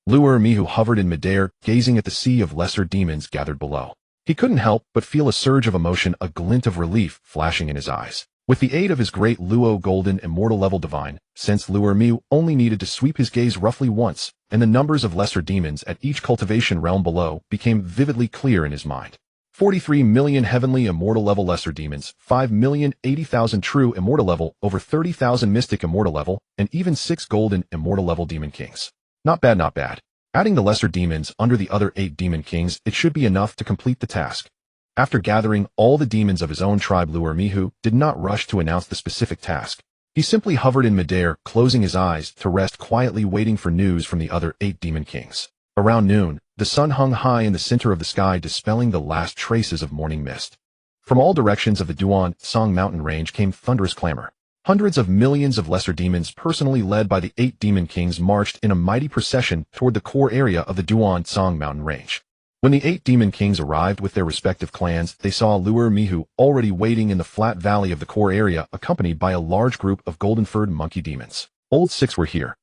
Luo Minghe hovered in midair, gazing at the sea of lesser demons gathered below. He couldn't help but feel a surge of emotion, a glint of relief flashing in his eyes. With the aid of his great Luo golden immortal level divine, since Luo Minghe only needed to sweep his gaze roughly once, and the numbers of lesser demons at each cultivation realm below became vividly clear in his mind. 43 million heavenly immortal level lesser demons, 5,080,000 true immortal level, over 30,000 mystic immortal level, and even 6 golden immortal level demon kings. Not bad, not bad. Adding the lesser demons under the other 8 demon kings, it should be enough to complete the task. After gathering all the demons of his own tribe, Luo Minghe did not rush to announce the specific task. He simply hovered in midair, closing his eyes to rest, quietly waiting for news from the other 8 demon kings. Around noon, the sun hung high in the center of the sky, dispelling the last traces of morning mist. From all directions of the Duan Song mountain range came thunderous clamor. Hundreds of millions of lesser demons, personally led by the 8 demon kings, marched in a mighty procession toward the core area of the Duan Song mountain range. When the 8 demon kings arrived with their respective clans, they saw Luo Minghe already waiting in the flat valley of the core area, accompanied by a large group of golden-furred monkey demons. Old 6 were here.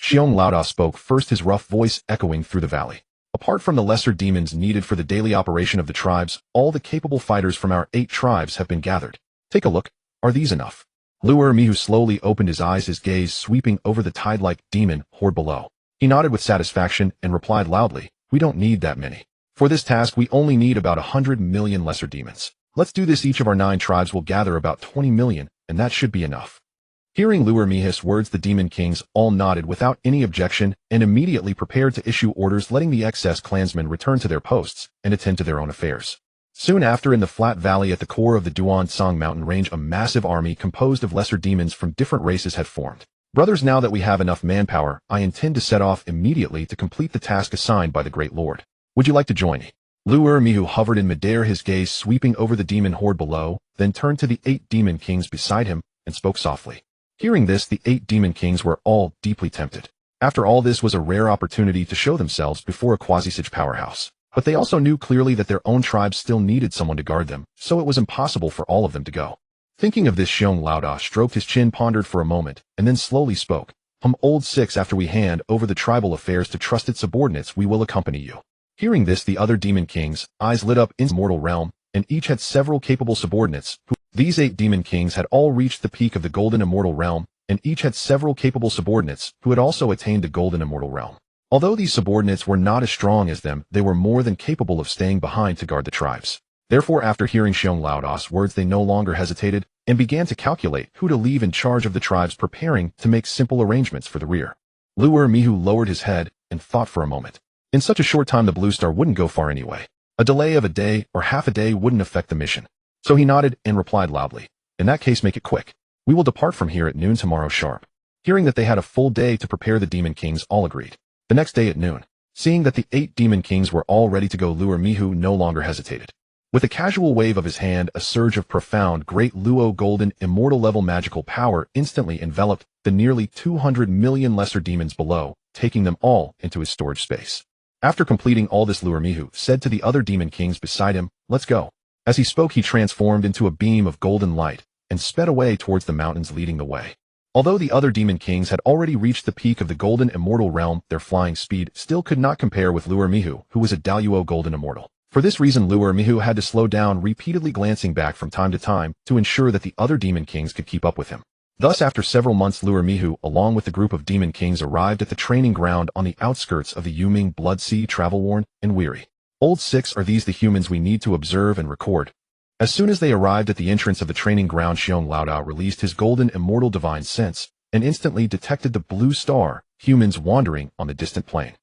Xiong Laoda spoke first, his rough voice echoing through the valley. Apart from the lesser demons needed for the daily operation of the tribes, all the capable fighters from our 8 tribes have been gathered. Take a look. Are these enough? Luo Minghe slowly opened his eyes, his gaze sweeping over the tide-like demon horde below. He nodded with satisfaction and replied loudly, "We don't need that many. For this task, we only need about 100 million lesser demons. Let's do this. Each of our 9 tribes will gather about 20 million, and that should be enough." Hearing Luo Minghe's words, the demon kings all nodded without any objection and immediately prepared to issue orders, letting the excess clansmen return to their posts and attend to their own affairs. Soon after, in the flat valley at the core of the Duan Song mountain range, a massive army composed of lesser demons from different races had formed. "Brothers, now that we have enough manpower, I intend to set off immediately to complete the task assigned by the Great Lord. Would you like to join me?" Luo Minghe hovered in midair, his gaze sweeping over the demon horde below, then turned to the 8 demon kings beside him and spoke softly. Hearing this, the 8 demon kings were all deeply tempted. After all, this was a rare opportunity to show themselves before a quasi-saint powerhouse. But they also knew clearly that their own tribes still needed someone to guard them, so it was impossible for all of them to go. Thinking of this, Xiong Laoda stroked his chin, pondered for a moment, and then slowly spoke. Old 6, after we hand over the tribal affairs to trusted subordinates, we will accompany you." Hearing this, the other demon kings' eyes lit up in the mortal realm, and each had several capable subordinates. These 8 demon kings had all reached the peak of the golden immortal realm, and each had several capable subordinates who had also attained the golden immortal realm. Although these subordinates were not as strong as them, they were more than capable of staying behind to guard the tribes. Therefore, after hearing Xiong Laoda's words, they no longer hesitated and began to calculate who to leave in charge of the tribes, preparing to make simple arrangements for the rear. Luo Minghe lowered his head and thought for a moment. In such a short time, the Blue Star wouldn't go far anyway. A delay of a day or half a day wouldn't affect the mission. So he nodded and replied loudly, "In that case, make it quick. We will depart from here at noon tomorrow sharp." Hearing that they had a full day to prepare, the demon kings all agreed. The next day at noon, seeing that the 8 demon kings were all ready to go, Luo Minghe no longer hesitated. With a casual wave of his hand, a surge of profound, great Luo golden, immortal level magical power instantly enveloped the nearly 200 million lesser demons below, taking them all into his storage space. After completing all this, Luo Minghe said to the other demon kings beside him, "Let's go." As he spoke, he transformed into a beam of golden light and sped away towards the mountains, leading the way. Although the other demon kings had already reached the peak of the golden immortal realm, their flying speed still could not compare with Luo Minghe, who was a Daluo golden immortal. For this reason, Luo Minghe had to slow down, repeatedly glancing back from time to time to ensure that the other demon kings could keep up with him. Thus, after several months, Luo Minghe, along with the group of demon kings, arrived at the training ground on the outskirts of the Yuming Blood Sea, travel-worn and weary. Old 6, are these the humans we need to observe and record? As soon as they arrived at the entrance of the training ground, Xiong Laoda released his golden immortal divine sense and instantly detected the Blue Star, humans wandering on the distant plain.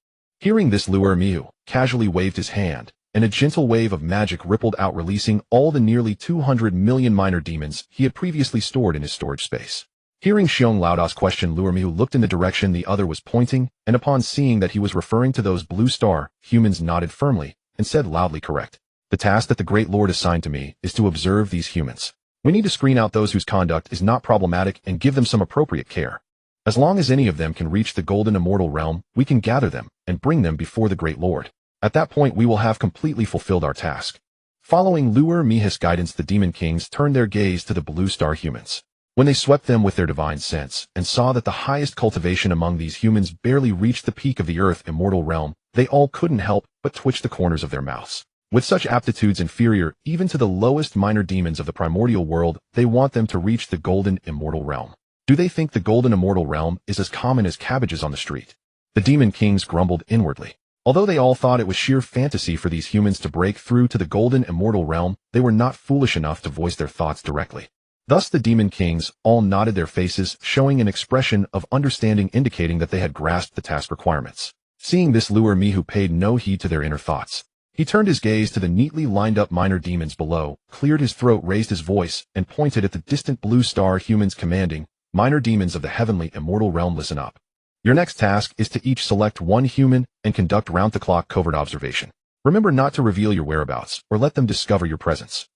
Hearing this, Luo Minghe casually waved his hand, and a gentle wave of magic rippled out, releasing all the nearly 200 million minor demons he had previously stored in his storage space. Hearing Xiong Laoda's question, Luo Minghe looked in the direction the other was pointing, and upon seeing that he was referring to those Blue Star, humans nodded firmly and said loudly, correct. The task that the Great Lord assigned to me is to observe these humans. We need to screen out those whose conduct is not problematic and give them some appropriate care. As long as any of them can reach the golden immortal realm, we can gather them and bring them before the Great Lord. At that point, we will have completely fulfilled our task. Following Minghe's guidance, the demon kings turned their gaze to the blue star humans. When they swept them with their divine sense and saw that the highest cultivation among these humans barely reached the peak of the earth immortal realm, they all couldn't help but twitch the corners of their mouths. With such aptitudes inferior even to the lowest minor demons of the primordial world, they want them to reach the golden immortal realm. Do they think the golden immortal realm is as common as cabbages on the street? The demon kings grumbled inwardly. Although they all thought it was sheer fantasy for these humans to break through to the golden immortal realm, they were not foolish enough to voice their thoughts directly. Thus the demon kings all nodded their faces, showing an expression of understanding indicating that they had grasped the task requirements. Seeing this, Minghe paid no heed to their inner thoughts. He turned his gaze to the neatly lined up minor demons below, cleared his throat, raised his voice, and pointed at the distant blue star humans, commanding, "Minor demons of the heavenly immortal realm, listen up. Your next task is to each select one human and conduct round-the-clock covert observation. Remember not to reveal your whereabouts or let them discover your presence.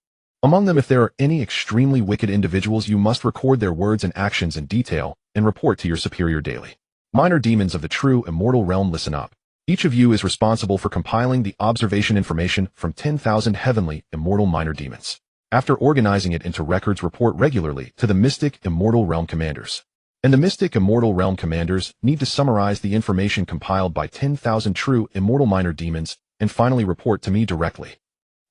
Among them, if there are any extremely wicked individuals, you must record their words and actions in detail and report to your superior daily. Minor demons of the true immortal realm, listen up. Each of you is responsible for compiling the observation information from 10,000 heavenly immortal minor demons. After organizing it into records, report regularly to the mystic immortal realm commanders. And the mystic immortal realm commanders need to summarize the information compiled by 10,000 true immortal minor demons and finally report to me directly."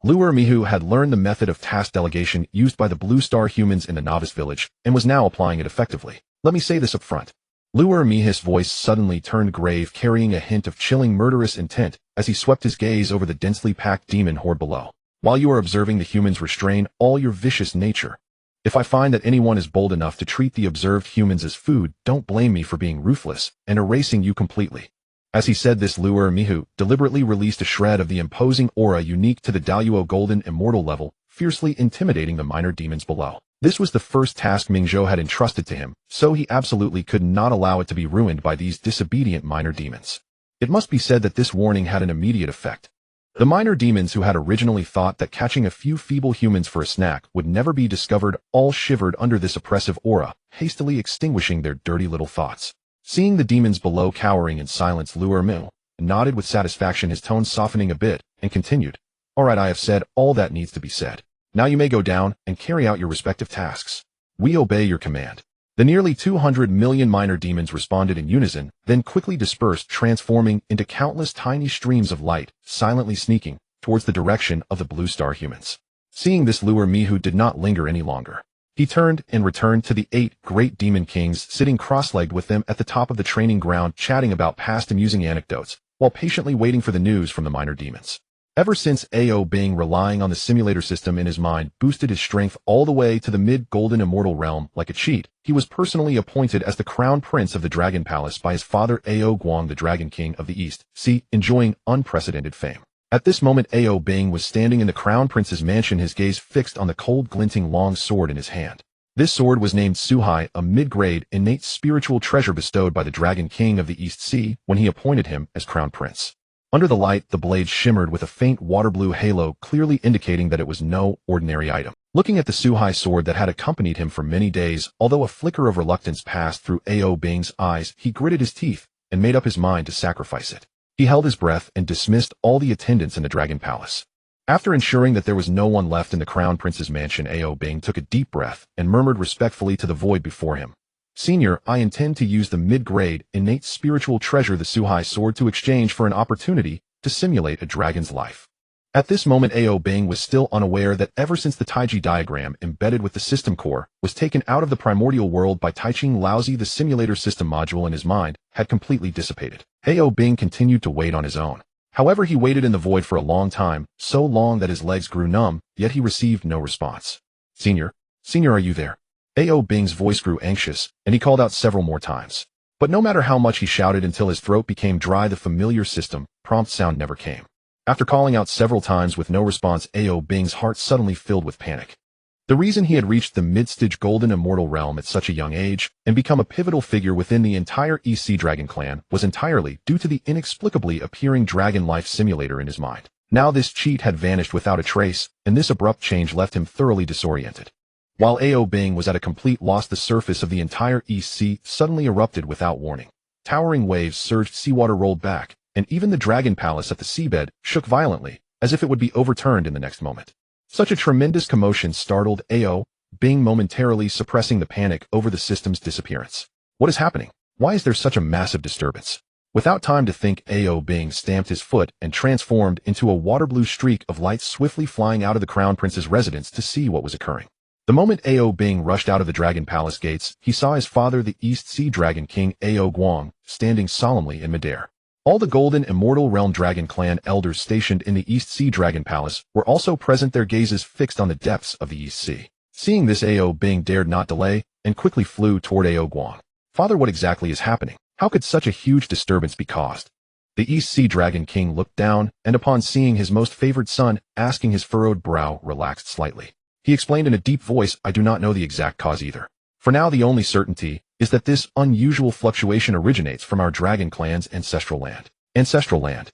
Minghe had learned the method of task delegation used by the blue star humans in the novice village and was now applying it effectively. Let me say this up front. Minghe's voice suddenly turned grave, carrying a hint of chilling murderous intent as he swept his gaze over the densely packed demon horde below. While you are observing the humans, restrain all your vicious nature. If I find that anyone is bold enough to treat the observed humans as food, don't blame me for being ruthless and erasing you completely. As he said this, Minghe deliberately released a shred of the imposing aura unique to the Dao golden immortal level, fiercely intimidating the minor demons below. This was the first task Minghe had entrusted to him, so he absolutely could not allow it to be ruined by these disobedient minor demons. It must be said that this warning had an immediate effect. The minor demons, who had originally thought that catching a few feeble humans for a snack would never be discovered, all shivered under this oppressive aura, hastily extinguishing their dirty little thoughts. Seeing the demons below cowering in silence, Minghe nodded with satisfaction, his tone softening a bit, and continued, "All right, I have said all that needs to be said. Now you may go down and carry out your respective tasks. We obey your command." The nearly 200 million minor demons responded in unison, then quickly dispersed, transforming into countless tiny streams of light, silently sneaking towards the direction of the blue star humans. Seeing this, Minghe did not linger any longer. He turned and returned to the 8 great demon kings sitting cross-legged with them at the top of the training ground, chatting about past amusing anecdotes, while patiently waiting for the news from the minor demons. Ever since Bing, relying on the simulator system in his mind, boosted his strength all the way to the mid-golden immortal realm like a cheat, he was personally appointed as the crown prince of the Dragon Palace by his father Guang, the Dragon King of the East, enjoying unprecedented fame. At this moment, Bing was standing in the crown prince's mansion, his gaze fixed on the cold, glinting long sword in his hand. This sword was named Suhai, a mid-grade, innate spiritual treasure bestowed by the Dragon King of the East when he appointed him as crown prince. Under the light, the blade shimmered with a faint water-blue halo, clearly indicating that it was no ordinary item. Looking at the Suhai sword that had accompanied him for many days, although a flicker of reluctance passed through Bing's eyes, he gritted his teeth and made up his mind to sacrifice it. He held his breath and dismissed all the attendants in the Dragon Palace. After ensuring that there was no one left in the crown prince's mansion, Bing took a deep breath and murmured respectfully to the void before him, "Senior, I intend to use the mid-grade, innate spiritual treasure, the Suhai sword, to exchange for an opportunity to simulate a dragon's life." At this moment, Bing was still unaware that ever since the Taiji diagram embedded with the system core was taken out of the primordial world by Taiching Laozi, the simulator system module in his mind had completely dissipated. Bing continued to wait on his own. However, he waited in the void for a long time, so long that his legs grew numb, yet he received no response. Senior, are you there?" Bing's voice grew anxious, and he called out several more times. But no matter how much he shouted until his throat became dry, the familiar system prompt sound never came. After calling out several times with no response, Bing's heart suddenly filled with panic. The reason he had reached the mid-stage golden immortal realm at such a young age and become a pivotal figure within the entire Dragon clan was entirely due to the inexplicably appearing dragon life simulator in his mind. Now this cheat had vanished without a trace, and this abrupt change left him thoroughly disoriented. While Ao Bing was at a complete loss, the surface of the entire East Sea suddenly erupted without warning. Towering waves surged, seawater rolled back, and even the dragon palace at the seabed shook violently, as if it would be overturned in the next moment. Such a tremendous commotion startled Ao Bing, momentarily suppressing the panic over the system's disappearance. What is happening? Why is there such a massive disturbance? Without time to think, Ao Bing stamped his foot and transformed into a water-blue streak of light, swiftly flying out of the Crown Prince's residence to see what was occurring. The moment Ao Bing rushed out of the Dragon Palace gates, he saw his father, the East Sea Dragon King Ao Guang, standing solemnly in midair. All the Golden Immortal Realm Dragon Clan elders stationed in the East Sea Dragon Palace were also present, their gazes fixed on the depths of the East Sea. Seeing this, Ao Bing dared not delay and quickly flew toward Ao Guang. Father, what exactly is happening? How could such a huge disturbance be caused? The East Sea Dragon King looked down, and upon seeing his most favored son asking, his furrowed brow relaxed slightly. He explained in a deep voice, I do not know the exact cause either. For now, the only certainty is that this unusual fluctuation originates from our dragon clan's ancestral land. Ancestral land.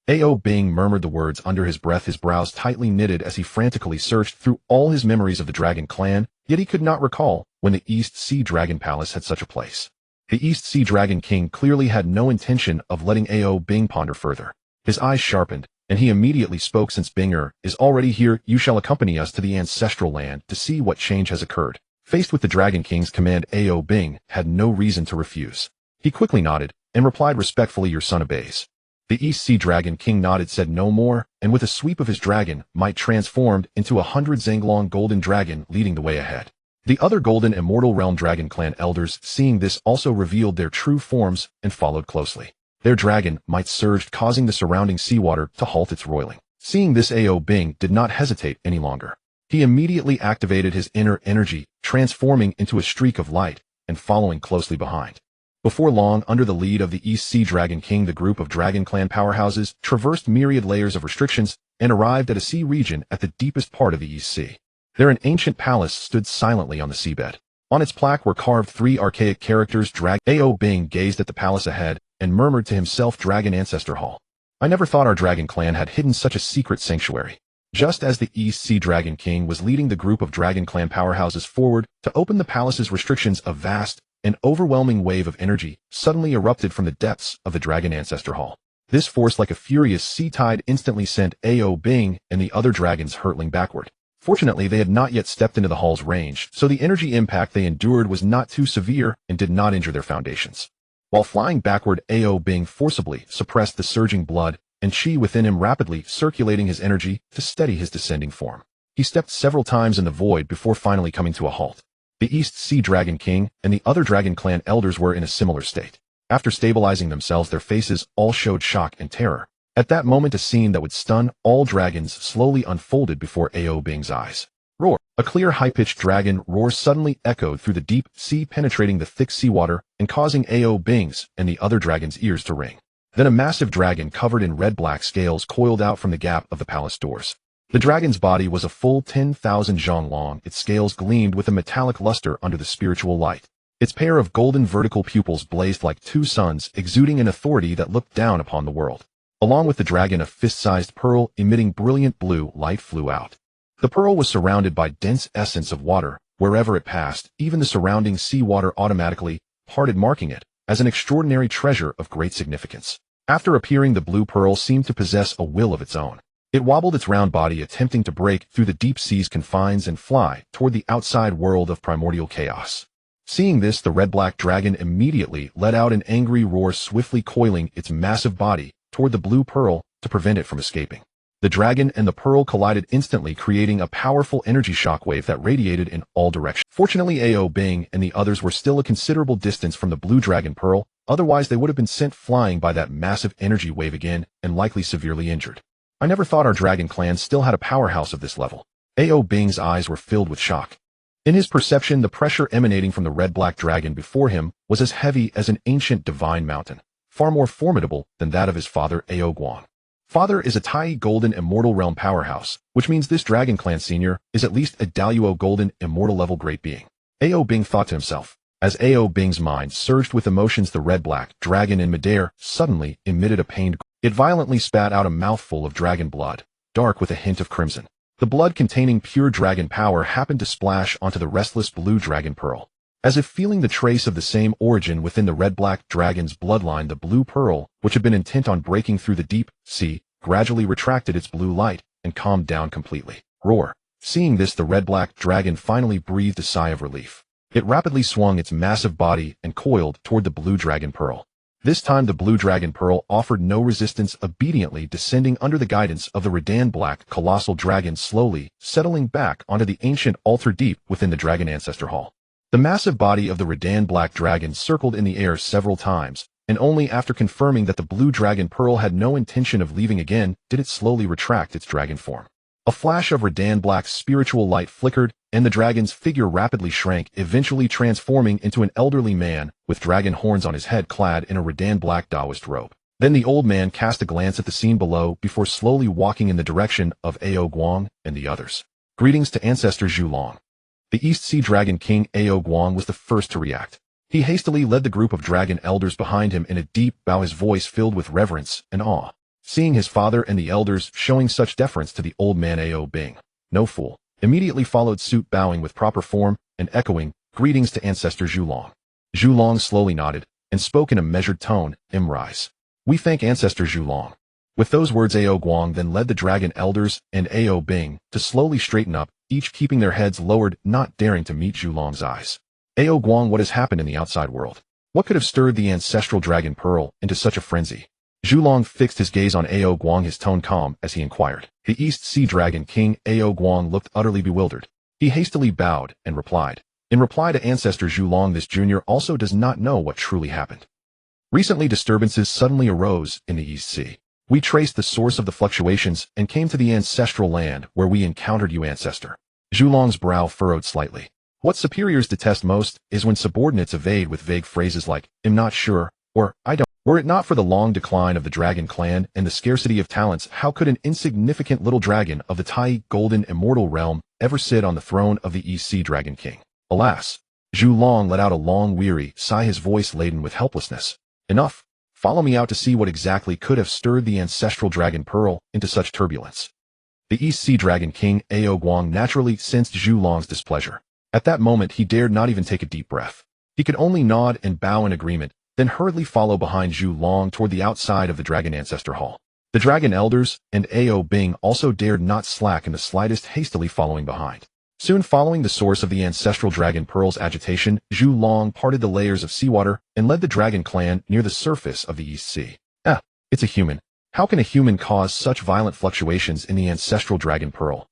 Ao Bing murmured the words under his breath, his brows tightly knitted as he frantically searched through all his memories of the dragon clan, yet he could not recall when the East Sea Dragon Palace had such a place. The East Sea Dragon King clearly had no intention of letting Ao Bing ponder further. His eyes sharpened, and he immediately spoke, since Binger is already here, you shall accompany us to the ancestral land to see what change has occurred. Faced with the Dragon King's command, Ao Bing had no reason to refuse. He quickly nodded and replied respectfully, your son obeys. The East Sea Dragon King nodded, said no more, and with a sweep of his dragon might transformed into 100 Zanglong golden dragon, leading the way ahead. The other Golden Immortal Realm Dragon Clan elders, seeing this, also revealed their true forms and followed closely. Their dragon might surged, causing the surrounding seawater to halt its roiling. Seeing this, Ao Bing did not hesitate any longer. He immediately activated his inner energy, transforming into a streak of light and following closely behind. Before long, under the lead of the East Sea Dragon King, the group of Dragon Clan powerhouses traversed myriad layers of restrictions and arrived at a sea region at the deepest part of the East Sea. There an ancient palace stood silently on the seabed. On its plaque were carved 3 archaic characters. Ao Bing gazed at the palace ahead and murmured to himself, Dragon Ancestor Hall. I never thought our Dragon Clan had hidden such a secret sanctuary. Just as the East Sea Dragon King was leading the group of Dragon Clan powerhouses forward to open the palace's restrictions, a vast and overwhelming wave of energy suddenly erupted from the depths of the Dragon Ancestor Hall. This force, like a furious sea tide, instantly sent Ao Bing and the other dragons hurtling backward. Fortunately, they had not yet stepped into the hall's range, so the energy impact they endured was not too severe and did not injure their foundations. While flying backward, Ao Bing forcibly suppressed the surging blood and chi within him, rapidly circulating his energy to steady his descending form. He stepped several times in the void before finally coming to a halt. The East Sea Dragon King and the other Dragon Clan elders were in a similar state. After stabilizing themselves, their faces all showed shock and terror. At that moment, a scene that would stun all dragons slowly unfolded before Ao Bing's eyes. Roar! A clear, high-pitched dragon roar suddenly echoed through the deep sea, penetrating the thick seawater and causing Ao Bing's and the other dragons' ears to ring. Then a massive dragon covered in red-black scales coiled out from the gap of the palace doors. The dragon's body was a full 10,000 zhang long. Its scales gleamed with a metallic luster under the spiritual light. Its pair of golden vertical pupils blazed like 2 suns, exuding an authority that looked down upon the world. Along with the dragon, a fist-sized pearl emitting brilliant blue light flew out. The pearl was surrounded by dense essence of water. Wherever it passed, even the surrounding seawater automatically parted, marking it as an extraordinary treasure of great significance. After appearing, the blue pearl seemed to possess a will of its own. It wobbled its round body, attempting to break through the deep sea's confines and fly toward the outside world of primordial chaos. Seeing this, the red-black dragon immediately let out an angry roar, swiftly coiling its massive body toward the blue pearl to prevent it from escaping. The dragon and the pearl collided instantly, creating a powerful energy shockwave that radiated in all directions. Fortunately, Ao Bing and the others were still a considerable distance from the blue dragon pearl, otherwise they would have been sent flying by that massive energy wave again and likely severely injured. I never thought our Dragon Clan still had a powerhouse of this level. Ao Bing's eyes were filled with shock. In his perception, the pressure emanating from the red-black dragon before him was as heavy as an ancient divine mountain, far more formidable than that of his father, Ao Guang. Father is a Tai Golden Immortal Realm powerhouse, which means this Dragon Clan senior is at least a Daluo Golden Immortal level great being. Ao Bing thought to himself. As Ao Bing's mind surged with emotions, the red-black dragon in midair suddenly emitted a pained It violently spat out a mouthful of dragon blood, dark with a hint of crimson. The blood containing pure dragon power happened to splash onto the restless blue dragon pearl. As if feeling the trace of the same origin within the red-black dragon's bloodline, the blue pearl, which had been intent on breaking through the deep sea, gradually retracted its blue light and calmed down completely. Roar. Seeing this, the red-black dragon finally breathed a sigh of relief. It rapidly swung its massive body and coiled toward the blue dragon pearl. This time the blue dragon pearl offered no resistance, obediently descending under the guidance of the Redan-black colossal dragon, slowly settling back onto the ancient altar deep within the dragon ancestor hall. The massive body of the Redan-black dragon circled in the air several times, and only after confirming that the blue dragon pearl had no intention of leaving again did it slowly retract its dragon form. A flash of Redan-black's spiritual light flickered, and the dragon's figure rapidly shrank, eventually transforming into an elderly man with dragon horns on his head, clad in a Redan-black Taoist robe. Then the old man cast a glance at the scene below before slowly walking in the direction of Ao Guang and the others. Greetings to Ancestor Zhu Long. The East Sea Dragon King Ao Guang was the first to react. He hastily led the group of dragon elders behind him in a deep bow, his voice filled with reverence and awe. Seeing his father and the elders showing such deference to the old man, Ao Bing, no fool, immediately followed suit, bowing with proper form and echoing, "Greetings to Ancestor Zhu Long." Zhu Long slowly nodded and spoke in a measured tone, "Rise. We thank Ancestor Zhu Long." With those words, Ao Guang then led the dragon elders and Ao Bing to slowly straighten up, each keeping their heads lowered, not daring to meet Zhu Long's eyes. Ao Guang, what has happened in the outside world? What could have stirred the ancestral dragon pearl into such a frenzy? Zhu Long fixed his gaze on Ao Guang, his tone calm as he inquired. The East Sea Dragon King Ao Guang looked utterly bewildered. He hastily bowed and replied. In reply to Ancestor Zhu Long, this junior also does not know what truly happened. Recently, disturbances suddenly arose in the East Sea. We traced the source of the fluctuations and came to the ancestral land where we encountered you, Ancestor. Zhu Long's brow furrowed slightly. What superiors detest most is when subordinates evade with vague phrases like, "I'm not sure," or "I don't." Were it not for the long decline of the dragon clan and the scarcity of talents, how could an insignificant little dragon of the Tai Golden Immortal Realm ever sit on the throne of the East Sea Dragon King? Alas! Zhu Long let out a long, weary sigh, his voice laden with helplessness. Enough. Follow me out to see what exactly could have stirred the ancestral dragon pearl into such turbulence. The East Sea Dragon King Ao Guang naturally sensed Zhu Long's displeasure. At that moment, he dared not even take a deep breath. He could only nod and bow in agreement, then hurriedly follow behind Zhu Long toward the outside of the Dragon Ancestor Hall. The Dragon Elders and Ao Bing also dared not slack in the slightest, hastily following behind. Soon following the source of the ancestral dragon pearl's agitation, Zhu Long parted the layers of seawater and led the dragon clan near the surface of the East Sea. It's a human. How can a human cause such violent fluctuations in the ancestral dragon pearl?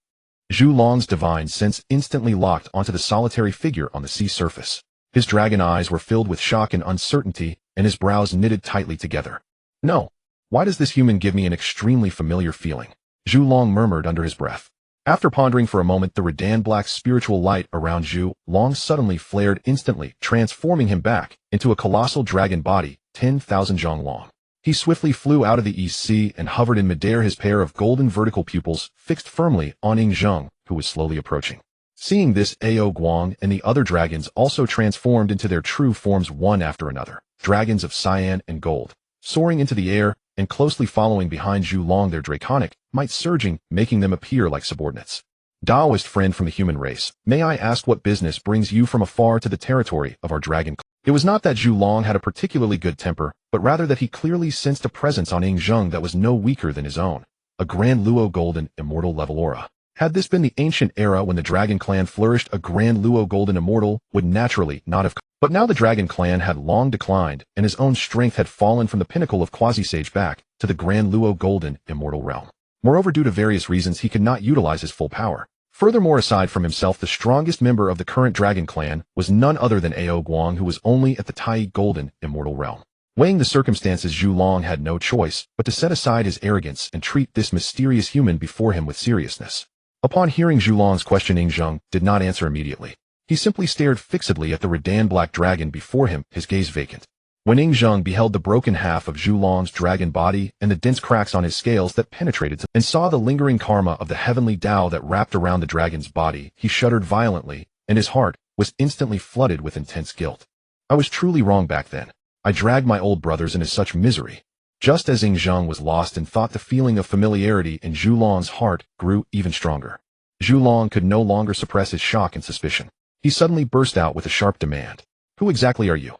Zhu Long's divine sense instantly locked onto the solitary figure on the sea surface. His dragon eyes were filled with shock and uncertainty, and his brows knitted tightly together. No. Why does this human give me an extremely familiar feeling? Zhu Long murmured under his breath. After pondering for a moment, the Redan-black spiritual light around Zhu Long suddenly flared instantly, transforming him back into a colossal dragon body, 10,000 zhang long. He swiftly flew out of the East Sea and hovered in midair, his pair of golden vertical pupils fixed firmly on Ing Zheng, who was slowly approaching. Seeing this, Ao Guang and the other dragons also transformed into their true forms one after another, dragons of cyan and gold, soaring into the air and closely following behind Zhu Long, their draconic might surging, making them appear like subordinates. Taoist friend from the human race, may I ask what business brings you from afar to the territory of our dragon? It was not that Zhu Long had a particularly good temper, but rather that he clearly sensed a presence on Ing Zheng that was no weaker than his own, a Grand Luo Golden Immortal level aura. Had this been the ancient era when the Dragon Clan flourished, a Grand Luo Golden Immortal would naturally not have. But now the Dragon Clan had long declined, and his own strength had fallen from the pinnacle of quasi-sage back to the Grand Luo Golden Immortal realm. Moreover, due to various reasons, he could not utilize his full power. Furthermore, aside from himself, the strongest member of the current Dragon Clan was none other than Ao Guang, who was only at the Tai Golden Immortal realm. Weighing the circumstances, Zhu Long had no choice but to set aside his arrogance and treat this mysterious human before him with seriousness. Upon hearing Zhu Long's question, Ing Zheng did not answer immediately. He simply stared fixedly at the Redan-black dragon before him, his gaze vacant. When Ing Zheng beheld the broken half of Zhu Long's dragon body and the dense cracks on his scales that penetrated and saw the lingering karma of the Heavenly Dao that wrapped around the dragon's body, he shuddered violently, and his heart was instantly flooded with intense guilt. I was truly wrong back then. I dragged my old brothers into such misery. Just as Zhang was lost in thought, the feeling of familiarity in Zhulong's heart grew even stronger. Zhulong could no longer suppress his shock and suspicion. He suddenly burst out with a sharp demand. Who exactly are you?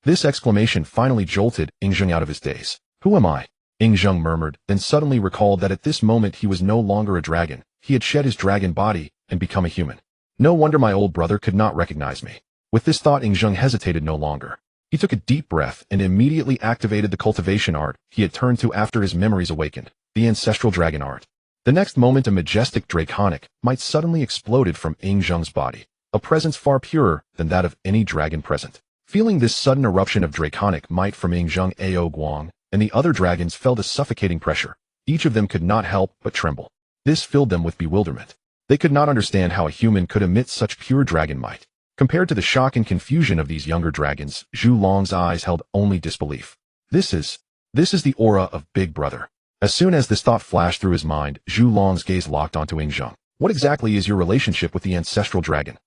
This exclamation finally jolted Zhang out of his daze. Who am I? Zhang murmured, then suddenly recalled that at this moment he was no longer a dragon. He had shed his dragon body and become a human. No wonder my old brother could not recognize me. With this thought, Zhang hesitated no longer. He took a deep breath and immediately activated the cultivation art he had turned to after his memories awakened, the ancestral dragon art. The next moment, a majestic draconic might suddenly exploded from Zhang's body, a presence far purer than that of any dragon present. Feeling this sudden eruption of draconic might from Zhang, Ao Guang, and the other dragons felt a suffocating pressure. Each of them could not help but tremble. This filled them with bewilderment. They could not understand how a human could emit such pure dragon might. Compared to the shock and confusion of these younger dragons, Zhulong's eyes held only disbelief. This is the aura of Big Brother. As soon as this thought flashed through his mind, Zhulong's gaze locked onto Zhang. What exactly is your relationship with the ancestral dragon?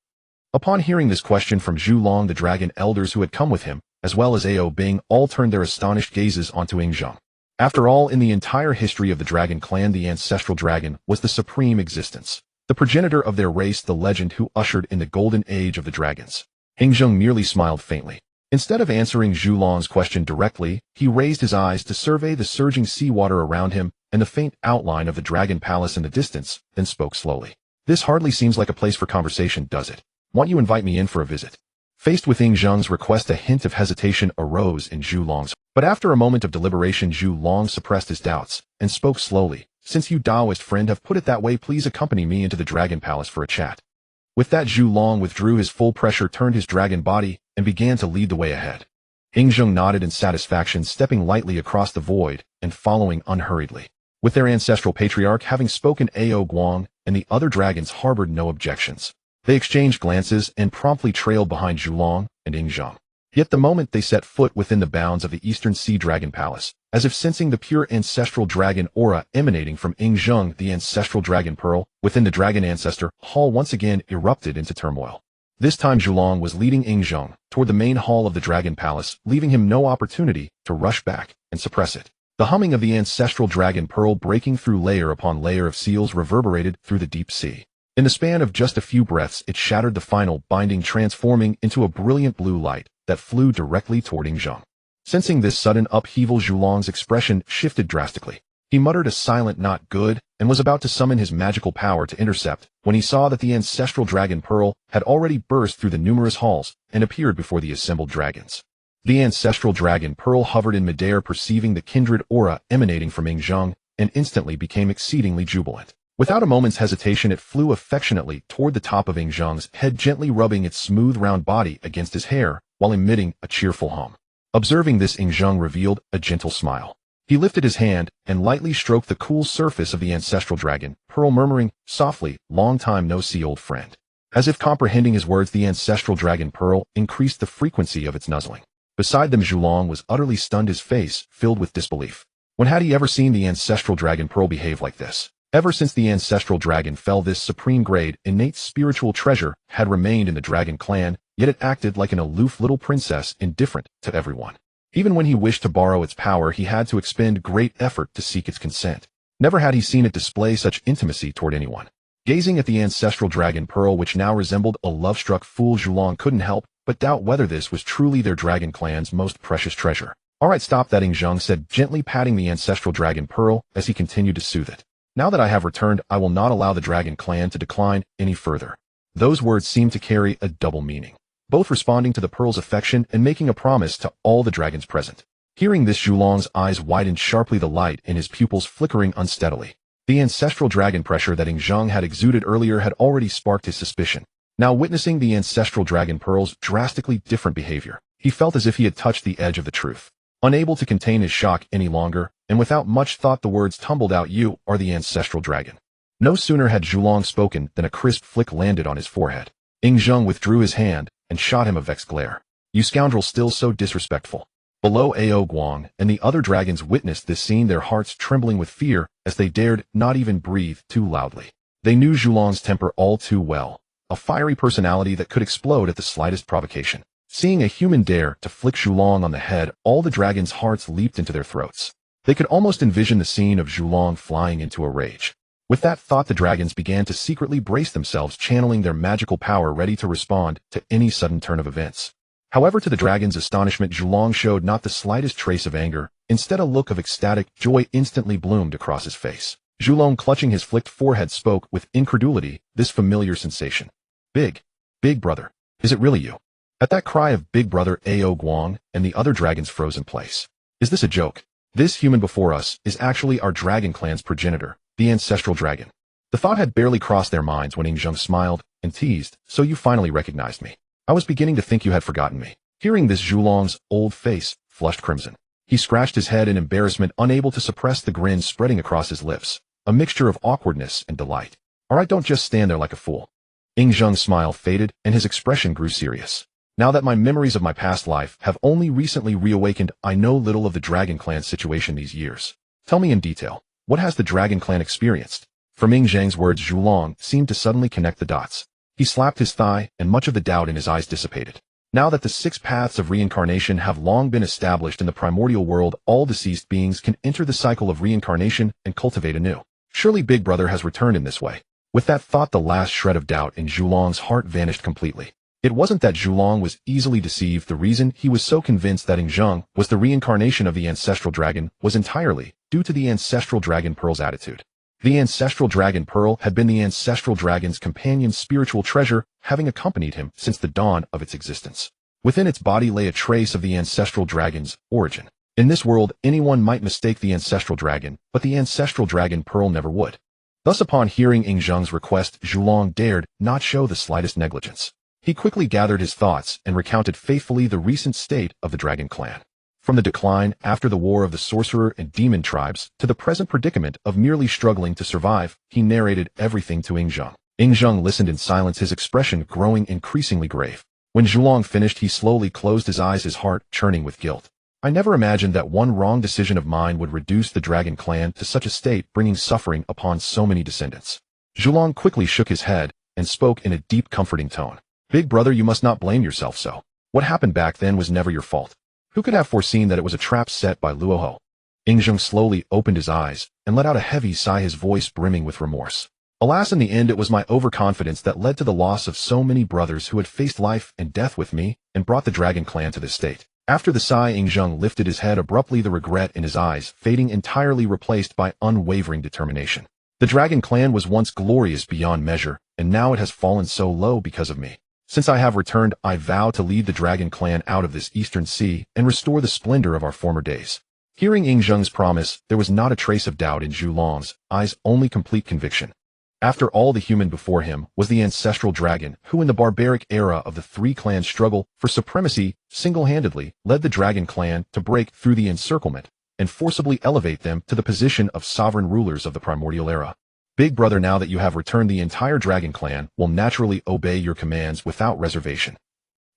Upon hearing this question from Zhulong, the dragon elders who had come with him, as well as Ao Bing, all turned their astonished gazes onto Zhang. After all, in the entire history of the dragon clan, the ancestral dragon was the supreme existence. The progenitor of their race, the legend who ushered in the golden age of the dragons. Zhang merely smiled faintly. Instead of answering Zhulong's question directly, he raised his eyes to survey the surging seawater around him and the faint outline of the dragon palace in the distance, then spoke slowly. This hardly seems like a place for conversation, does it? Won't you invite me in for a visit? Faced with Zhang's request, a hint of hesitation arose in Zhulong's. But after a moment of deliberation, Zhulong suppressed his doubts and spoke slowly. Since you Taoist friend have put it that way, please accompany me into the dragon palace for a chat. With that, Zhulong withdrew his full pressure, turned his dragon body, and began to lead the way ahead. Zhang nodded in satisfaction, stepping lightly across the void and following unhurriedly. With their ancestral patriarch having spoken, Ao Guang and the other dragons harbored no objections. They exchanged glances and promptly trailed behind Zhulong and Zhang. Yet the moment they set foot within the bounds of the Eastern Sea Dragon Palace, as if sensing the pure ancestral dragon aura emanating from Zhang, the ancestral dragon pearl within the dragon ancestor hall once again erupted into turmoil. This time Zhulong was leading Zhang toward the main hall of the dragon palace, leaving him no opportunity to rush back and suppress it. The humming of the ancestral dragon pearl breaking through layer upon layer of seals reverberated through the deep sea. In the span of just a few breaths, it shattered the final binding, transforming into a brilliant blue light that flew directly toward Zhang. Sensing this sudden upheaval, Zhulong's expression shifted drastically. He muttered a silent "not good" and was about to summon his magical power to intercept when he saw that the ancestral dragon pearl had already burst through the numerous halls and appeared before the assembled dragons. The ancestral dragon pearl hovered in midair, perceiving the kindred aura emanating from Zhang, and instantly became exceedingly jubilant. Without a moment's hesitation, it flew affectionately toward the top of Zhang's head, gently rubbing its smooth round body against his hair while emitting a cheerful hum. Observing this, Zhang revealed a gentle smile. He lifted his hand and lightly stroked the cool surface of the ancestral dragon pearl, murmuring softly, "Long time no see, old friend." As if comprehending his words, the ancestral dragon pearl increased the frequency of its nuzzling. Beside them, Zhulong was utterly stunned, his face filled with disbelief. When had he ever seen the ancestral dragon pearl behave like this? Ever since the ancestral dragon fell, this supreme grade, innate spiritual treasure had remained in the dragon clan, yet it acted like an aloof little princess, indifferent to everyone. Even when he wished to borrow its power, he had to expend great effort to seek its consent. Never had he seen it display such intimacy toward anyone. Gazing at the ancestral dragon pearl, which now resembled a love-struck fool, Zhulong couldn't help but doubt whether this was truly their dragon clan's most precious treasure. "All right, stop that," Zhang said, gently patting the ancestral dragon pearl as he continued to soothe it. "Now that I have returned, I will not allow the dragon clan to decline any further." Those words seemed to carry a double meaning, both responding to the pearl's affection and making a promise to all the dragons present. Hearing this, Zhulong's eyes widened sharply, the light in his pupils flickering unsteadily. The ancestral dragon pressure that Zhang had exuded earlier had already sparked his suspicion. Now, witnessing the ancestral dragon pearl's drastically different behavior, he felt as if he had touched the edge of the truth. Unable to contain his shock any longer, and without much thought, the words tumbled out, "You are the ancestral dragon." No sooner had Zhulong spoken than a crisp flick landed on his forehead. Zhang withdrew his hand and shot him a vexed glare. "You scoundrel, still so disrespectful." Below, Ao Guang and the other dragons witnessed this scene, their hearts trembling with fear as they dared not even breathe too loudly. They knew Zhulong's temper all too well, a fiery personality that could explode at the slightest provocation. Seeing a human dare to flick Zhulong on the head, all the dragons' hearts leaped into their throats. They could almost envision the scene of Zhulong flying into a rage. With that thought, the dragons began to secretly brace themselves, channeling their magical power ready to respond to any sudden turn of events. However, to the dragon's astonishment, Zhulong showed not the slightest trace of anger. Instead, a look of ecstatic joy instantly bloomed across his face. Zhulong, clutching his flicked forehead, spoke with incredulity, this familiar sensation. Big brother, is it really you? At that cry of big brother, Ao Guang and the other dragons froze in place. Is this a joke? This human before us is actually our dragon clan's progenitor, the ancestral dragon. The thought had barely crossed their minds when Yingzheng smiled and teased, so you finally recognized me. I was beginning to think you had forgotten me. Hearing this, Zhulong's old face flushed crimson. He scratched his head in embarrassment, unable to suppress the grin spreading across his lips, a mixture of awkwardness and delight. All right, don't just stand there like a fool. Yingzheng's smile faded and his expression grew serious. Now that my memories of my past life have only recently reawakened, I know little of the Dragon Clan's situation these years. Tell me in detail, what has the Dragon Clan experienced? From Mingzheng's words, Zhulong seemed to suddenly connect the dots. He slapped his thigh, and much of the doubt in his eyes dissipated. Now that the 6 paths of reincarnation have long been established in the primordial world, all deceased beings can enter the cycle of reincarnation and cultivate anew. Surely Big Brother has returned in this way. With that thought, the last shred of doubt in Zhulong's heart vanished completely. It wasn't that Zhulong was easily deceived. The reason he was so convinced that Yingzheng was the reincarnation of the ancestral dragon was entirely due to the ancestral dragon pearl's attitude. The ancestral dragon pearl had been the ancestral dragon's companion spiritual treasure, having accompanied him since the dawn of its existence. Within its body lay a trace of the ancestral dragon's origin. In this world, anyone might mistake the ancestral dragon, but the ancestral dragon pearl never would. Thus, upon hearing Yingzheng's request, Zhulong dared not show the slightest negligence. He quickly gathered his thoughts and recounted faithfully the recent state of the Dragon Clan. From the decline after the war of the sorcerer and demon tribes to the present predicament of merely struggling to survive, he narrated everything to Yingzheng. Yingzheng listened in silence, his expression growing increasingly grave. When Zhulong finished, he slowly closed his eyes, his heart churning with guilt. I never imagined that one wrong decision of mine would reduce the Dragon Clan to such a state, bringing suffering upon so many descendants. Zhulong quickly shook his head and spoke in a deep, comforting tone. Big brother, you must not blame yourself so. What happened back then was never your fault. Who could have foreseen that it was a trap set by Luoho? Yingzheng slowly opened his eyes and let out a heavy sigh, his voice brimming with remorse. Alas, in the end, it was my overconfidence that led to the loss of so many brothers who had faced life and death with me and brought the Dragon Clan to this state. After the sigh, Yingzheng lifted his head abruptly, the regret in his eyes fading, entirely replaced by unwavering determination. The Dragon Clan was once glorious beyond measure, and now it has fallen so low because of me. Since I have returned, I vow to lead the Dragon Clan out of this eastern sea and restore the splendor of our former days. Hearing Yingzheng's promise, there was not a trace of doubt in Zhulong's eyes, only complete conviction. After all, the human before him was the ancestral dragon who, in the barbaric era of the 3 clans' struggle for supremacy, single-handedly led the Dragon Clan to break through the encirclement and forcibly elevate them to the position of sovereign rulers of the primordial era. Big brother, now that you have returned, the entire Dragon Clan will naturally obey your commands without reservation.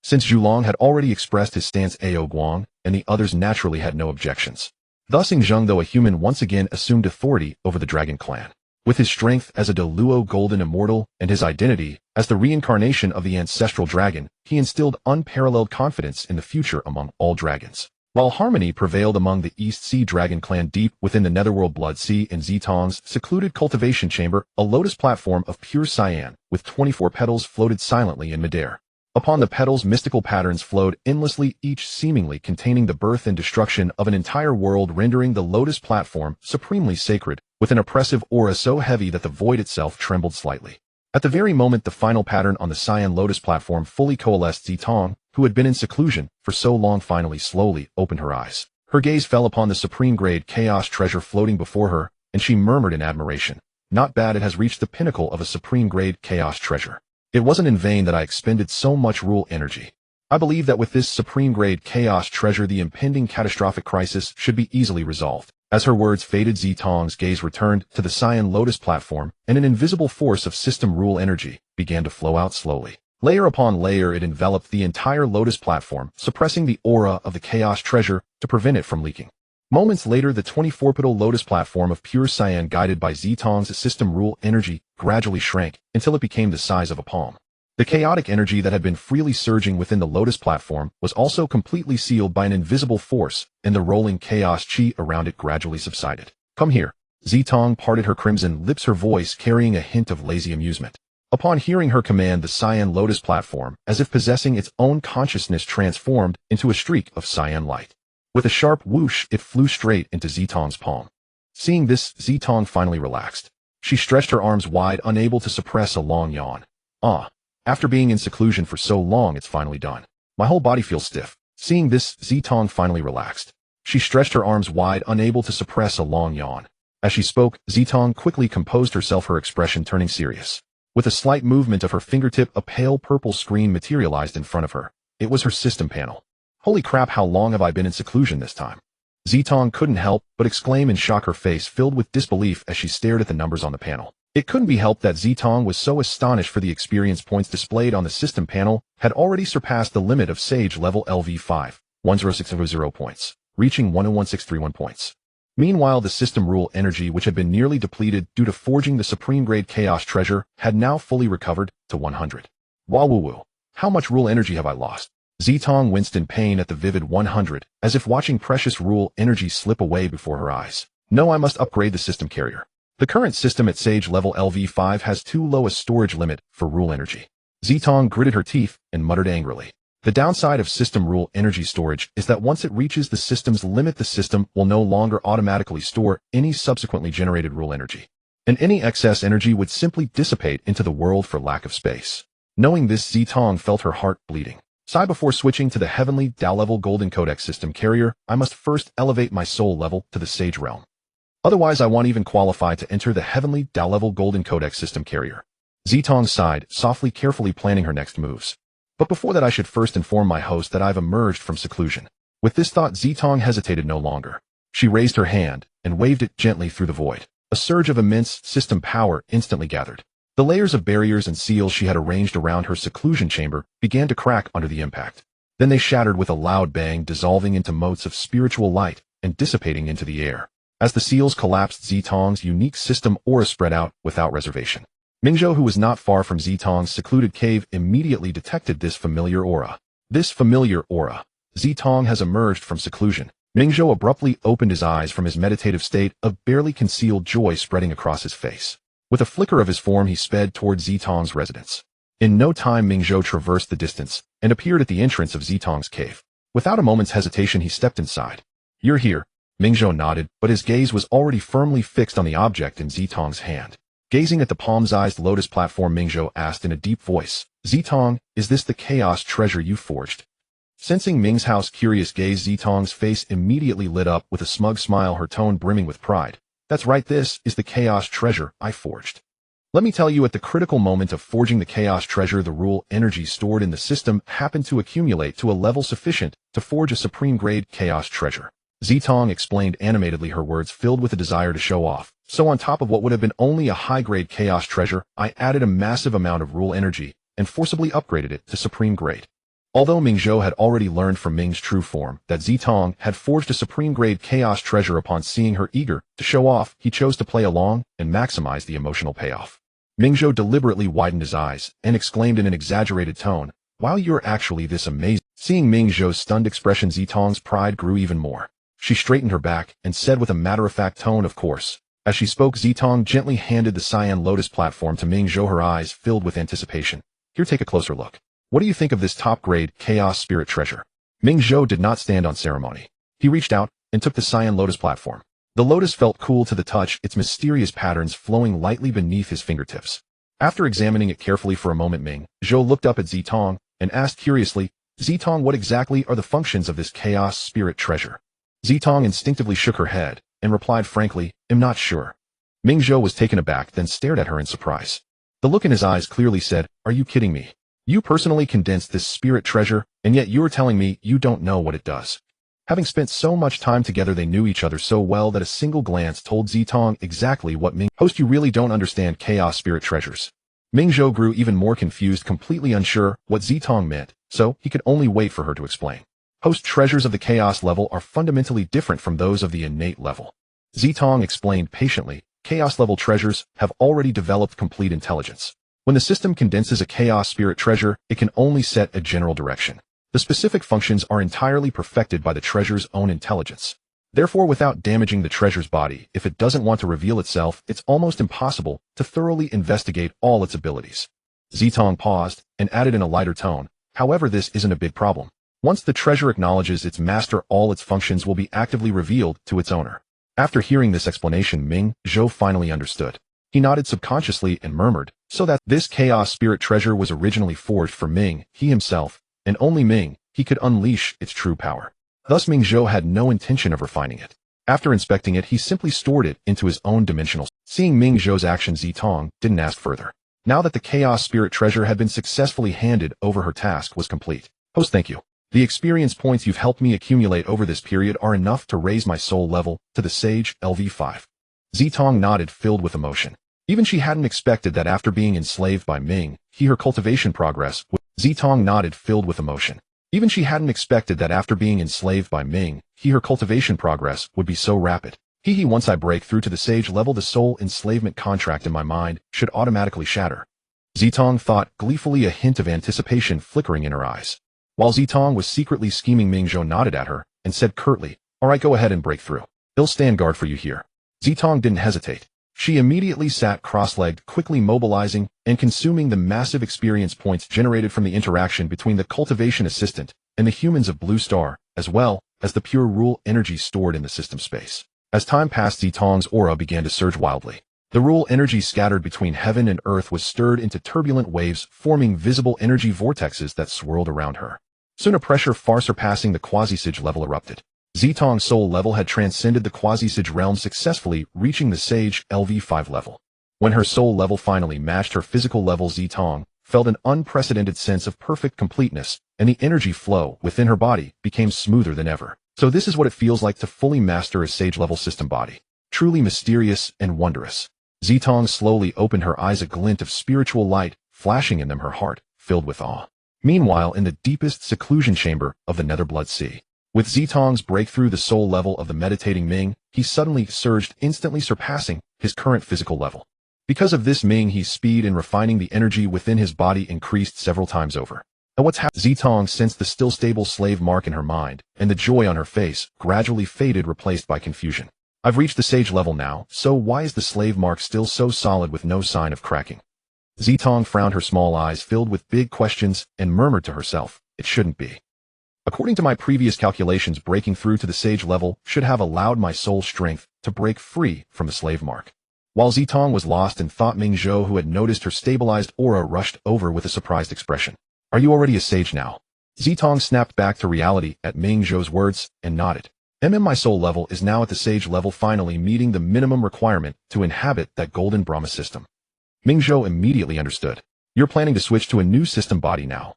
Since Zhulong had already expressed his stance, Ao Guang and the others naturally had no objections. Thus Yingzheng, though a human, once again assumed authority over the Dragon Clan. With his strength as a Deluo golden immortal and his identity as the reincarnation of the ancestral dragon, he instilled unparalleled confidence in the future among all dragons. While harmony prevailed among the East Sea Dragon Clan deep within the Netherworld Blood Sea and Zitong's secluded cultivation chamber, a lotus platform of pure cyan with 24 petals floated silently in midair. Upon the petals, mystical patterns flowed endlessly, each seemingly containing the birth and destruction of an entire world, rendering the lotus platform supremely sacred, with an oppressive aura so heavy that the void itself trembled slightly. At the very moment the final pattern on the cyan lotus platform fully coalesced, Zitong, who had been in seclusion for so long, finally slowly opened her eyes. Her gaze fell upon the supreme-grade chaos treasure floating before her, and she murmured in admiration, "Not bad, it has reached the pinnacle of a supreme-grade chaos treasure. It wasn't in vain that I expended so much rule energy. I believe that with this supreme-grade chaos treasure the impending catastrophic crisis should be easily resolved." As her words faded, Zitong's gaze returned to the cyan lotus platform, and an invisible force of system rule energy began to flow out slowly. Layer upon layer it enveloped the entire lotus platform, suppressing the aura of the chaos treasure to prevent it from leaking. Moments later, the 24-petal lotus platform of pure cyan, guided by Zitong's system rule energy, gradually shrank until it became the size of a palm. The chaotic energy that had been freely surging within the Lotus platform was also completely sealed by an invisible force, and the rolling chaos chi around it gradually subsided. Come here. Zitong parted her crimson lips, her voice carrying a hint of lazy amusement. Upon hearing her command, the cyan Lotus platform, as if possessing its own consciousness, transformed into a streak of cyan light. With a sharp whoosh, it flew straight into Zitong's palm. Seeing this, Zitong finally relaxed. She stretched her arms wide, unable to suppress a long yawn. After being in seclusion for so long, it's finally done. My whole body feels stiff. Seeing this, Zitong finally relaxed. She stretched her arms wide, unable to suppress a long yawn. As she spoke, Zitong quickly composed herself, her expression turning serious. With a slight movement of her fingertip, a pale purple screen materialized in front of her. It was her system panel. Holy crap, how long have I been in seclusion this time? Zitong couldn't help but exclaim in shock, her face filled with disbelief as she stared at the numbers on the panel. It couldn't be helped that Zitong was so astonished, for the experience points displayed on the system panel had already surpassed the limit of Sage level LV5, 10600 points, reaching 101631 points. Meanwhile, the system rule energy, which had been nearly depleted due to forging the supreme grade chaos treasure, had now fully recovered to 100. Woo. How much rule energy have I lost? Zitong winced in pain at the vivid 100, as if watching precious rule energy slip away before her eyes. No, I must upgrade the system carrier. The current system at Sage level LV5 has too low a storage limit for rule energy. Zitong gritted her teeth and muttered angrily. The downside of system rule energy storage is that once it reaches the system's limit, the system will no longer automatically store any subsequently generated rule energy, and any excess energy would simply dissipate into the world for lack of space. Knowing this, Zitong felt her heart bleeding. Before switching to the Heavenly Dao level Golden Codex system carrier, I must first elevate my soul level to the Sage realm. Otherwise, I won't even qualify to enter the Heavenly Dao level Golden Codex system carrier. Zitong sighed, softly, carefully planning her next moves. But before that, I should first inform my host that I've emerged from seclusion. With this thought, Zitong hesitated no longer. She raised her hand and waved it gently through the void. A surge of immense system power instantly gathered. The layers of barriers and seals she had arranged around her seclusion chamber began to crack under the impact. Then they shattered with a loud bang, dissolving into motes of spiritual light and dissipating into the air. As the seals collapsed, Zitong's unique system aura spread out without reservation. Minghe, who was not far from Zitong's secluded cave, immediately detected this familiar aura. Zitong has emerged from seclusion. Minghe abruptly opened his eyes from his meditative state, a barely concealed joy spreading across his face. With a flicker of his form, he sped toward Zitong's residence. In no time, Minghe traversed the distance and appeared at the entrance of Zitong's cave. Without a moment's hesitation, he stepped inside. You're here. Minghe nodded, but his gaze was already firmly fixed on the object in Zitong's hand. Gazing at the palm-sized Lotus platform, Minghe asked in a deep voice, Zitong, is this the chaos treasure you forged? Sensing Minghe's curious gaze, Zitong's face immediately lit up with a smug smile, her tone brimming with pride. That's right, this is the chaos treasure I forged. Let me tell you, at the critical moment of forging the chaos treasure, the rule energy stored in the system happened to accumulate to a level sufficient to forge a supreme-grade chaos treasure. Zitong explained animatedly, her words filled with a desire to show off. So on top of what would have been only a high-grade chaos treasure, I added a massive amount of rule energy and forcibly upgraded it to supreme grade. Although Minghe had already learned from Ming's true form that Zitong had forged a supreme-grade chaos treasure, upon seeing her eager to show off, he chose to play along and maximize the emotional payoff. Minghe deliberately widened his eyes and exclaimed in an exaggerated tone, "Wow, you're actually this amazing." Seeing Minghe's stunned expression, Zitong's pride grew even more. She straightened her back and said with a matter-of-fact tone, "Of course." As she spoke, Zitong gently handed the cyan Lotus platform to Minghe, her eyes filled with anticipation. Here, take a closer look. What do you think of this top-grade chaos spirit treasure? Minghe did not stand on ceremony. He reached out and took the cyan Lotus platform. The lotus felt cool to the touch, its mysterious patterns flowing lightly beneath his fingertips. After examining it carefully for a moment, Minghe looked up at Zitong and asked curiously, Zitong, what exactly are the functions of this chaos spirit treasure? Zitong instinctively shook her head and replied frankly, I'm not sure. Minghe was taken aback, then stared at her in surprise. The look in his eyes clearly said, are you kidding me? You personally condensed this spirit treasure, and yet you're telling me you don't know what it does. Having spent so much time together, they knew each other so well that a single glance told Zitong exactly what Minghe. Host, you really don't understand chaos spirit treasures. Minghe grew even more confused, completely unsure what Zitong meant, so he could only wait for her to explain. Host, treasures of the chaos level are fundamentally different from those of the innate level. Zitong explained patiently, chaos level treasures have already developed complete intelligence. When the system condenses a chaos spirit treasure, it can only set a general direction. The specific functions are entirely perfected by the treasure's own intelligence. Therefore, without damaging the treasure's body, if it doesn't want to reveal itself, it's almost impossible to thoroughly investigate all its abilities. Zitong paused and added in a lighter tone, however, this isn't a big problem. Once the treasure acknowledges its master, all its functions will be actively revealed to its owner. After hearing this explanation, Minghe finally understood. He nodded subconsciously and murmured, so that this chaos spirit treasure was originally forged for Minghe, he himself, and only Minghe, he could unleash its true power. Thus Minghe had no intention of refining it. After inspecting it, he simply stored it into his own dimensional. Seeing Minghe's action, Zitong didn't ask further. Now that the chaos spirit treasure had been successfully handed over, her task was complete. Host, thank you. The experience points you've helped me accumulate over this period are enough to raise my soul level to the Sage LV5. Zitong nodded, filled with emotion. Even she hadn't expected that after being enslaved by Minghe, her cultivation progress would. Zitong nodded, filled with emotion. Even she hadn't expected that after being enslaved by Minghe, her cultivation progress would be so rapid. Once I break through to the Sage level, the soul enslavement contract in my mind should automatically shatter. Zitong thought gleefully, a hint of anticipation flickering in her eyes. While Zitong was secretly scheming, Minghe nodded at her and said curtly, "All right, go ahead and break through. He'll stand guard for you here." Zitong didn't hesitate. She immediately sat cross-legged, quickly mobilizing and consuming the massive experience points generated from the interaction between the cultivation assistant and the humans of Blue Star, as well as the pure rule energy stored in the system space. As time passed, Zitong's aura began to surge wildly. The rule energy scattered between heaven and earth was stirred into turbulent waves, forming visible energy vortexes that swirled around her. Soon a pressure far surpassing the quasi-saint level erupted. Zitong's soul level had transcended the quasi-saint realm, successfully reaching the Sage LV5 level. When her soul level finally matched her physical level, Zitong felt an unprecedented sense of perfect completeness, and the energy flow within her body became smoother than ever. So this is what it feels like to fully master a Sage level system body. Truly mysterious and wondrous. Zitong slowly opened her eyes, a glint of spiritual light flashing in them, her heart filled with awe. Meanwhile, in the deepest seclusion chamber of the Netherblood Sea, with Zitong's breakthrough the soul level of the meditating Minghe, he suddenly surged, instantly surpassing his current physical level. Because of this, Minghe's speed in refining the energy within his body increased several times over. And what's happened? Zitong sensed the still stable slave mark in her mind, and the joy on her face gradually faded, replaced by confusion. I've reached the Sage level now, so why is the slave mark still so solid with no sign of cracking? Zitong frowned, her small eyes filled with big questions, and murmured to herself, it shouldn't be. According to my previous calculations, breaking through to the Sage level should have allowed my soul strength to break free from the slave mark. While Zitong was lost in thought, Minghe, who had noticed her stabilized aura, rushed over with a surprised expression. Are you already a sage now? Zitong snapped back to reality at Minghe's words and nodded. My soul level is now at the Sage level, finally meeting the minimum requirement to inhabit that golden Brahma system. Minghe immediately understood. You're planning to switch to a new system body now.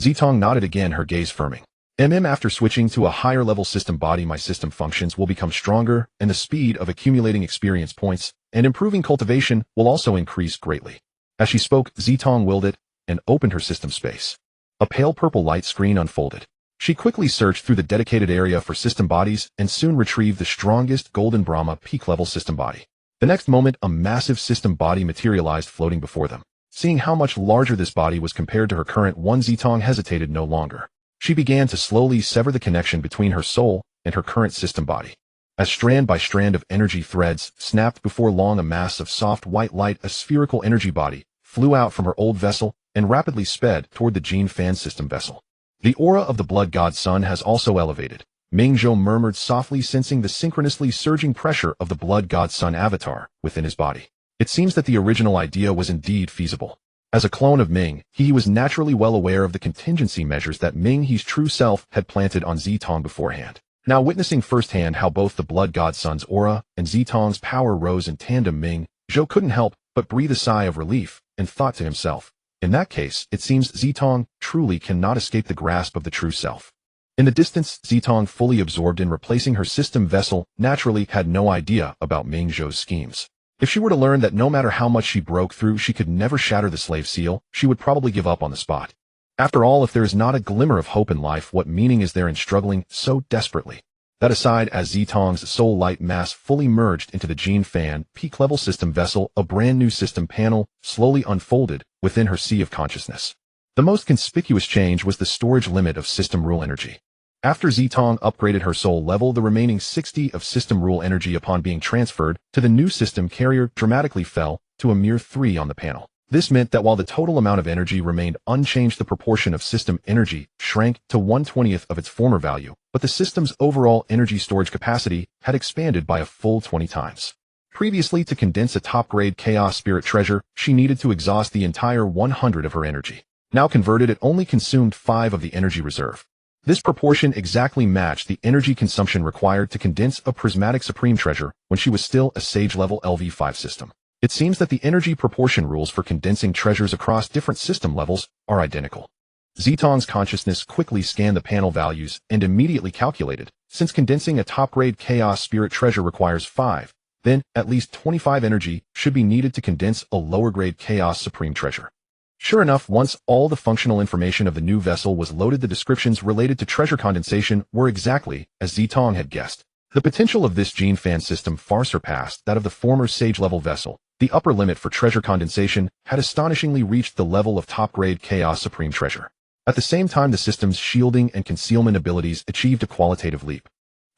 Zitong nodded again, her gaze firming. After switching to a higher level system body, my system functions will become stronger, and the speed of accumulating experience points and improving cultivation will also increase greatly. As she spoke, Zitong willed it and opened her system space. A pale purple light screen unfolded. She quickly searched through the dedicated area for system bodies and soon retrieved the strongest golden Brahma peak level system body. The next moment, a massive system body materialized, floating before them. Seeing how much larger this body was compared to her current one, Zitong hesitated no longer. She began to slowly sever the connection between her soul and her current system body. As strand by strand of energy threads snapped, before long a mass of soft white light, a spherical energy body, flew out from her old vessel and rapidly sped toward the Gene Fan system vessel. The aura of the blood god sun has also elevated, Minghe murmured softly, sensing the synchronously surging pressure of the blood god sun avatar within his body. It seems that the original idea was indeed feasible. As a clone of Minghe, he was naturally well aware of the contingency measures that Minghe's true self had planted on Zitong beforehand. Now witnessing firsthand how both the blood god sun's aura and Zitong's power rose in tandem, Minghe couldn't help but breathe a sigh of relief and thought to himself, in that case, it seems Zitong truly cannot escape the grasp of the true self. In the distance, Zitong, fully absorbed in replacing her system vessel, naturally had no idea about Minghe's schemes. If she were to learn that no matter how much she broke through, she could never shatter the slave seal, she would probably give up on the spot. After all, if there is not a glimmer of hope in life, what meaning is there in struggling so desperately? That aside, as Zitong's soul light mass fully merged into the Gene Fan peak level system vessel, a brand new system panel slowly unfolded within her sea of consciousness. The most conspicuous change was the storage limit of system rule energy. After Zitong upgraded her soul level, the remaining 60 of system rule energy upon being transferred to the new system carrier dramatically fell to a mere 3 on the panel. This meant that while the total amount of energy remained unchanged, the proportion of system energy shrank to 1/20th of its former value, but the system's overall energy storage capacity had expanded by a full 20 times. Previously, to condense a top-grade chaos spirit treasure, she needed to exhaust the entire 100 of her energy. Now converted, it only consumed 5 of the energy reserve. This proportion exactly matched the energy consumption required to condense a prismatic supreme treasure when she was still a sage-level LV5 system. It seems that the energy proportion rules for condensing treasures across different system levels are identical. Zitong's consciousness quickly scanned the panel values and immediately calculated, since condensing a top-grade chaos spirit treasure requires 5, then at least 25 energy should be needed to condense a lower-grade chaos supreme treasure. Sure enough, once all the functional information of the new vessel was loaded, the descriptions related to treasure condensation were exactly as Zitong had guessed. The potential of this Gene Fan system far surpassed that of the former Sage-level vessel. The upper limit for treasure condensation had astonishingly reached the level of top-grade Chaos Supreme Treasure. At the same time, the system's shielding and concealment abilities achieved a qualitative leap.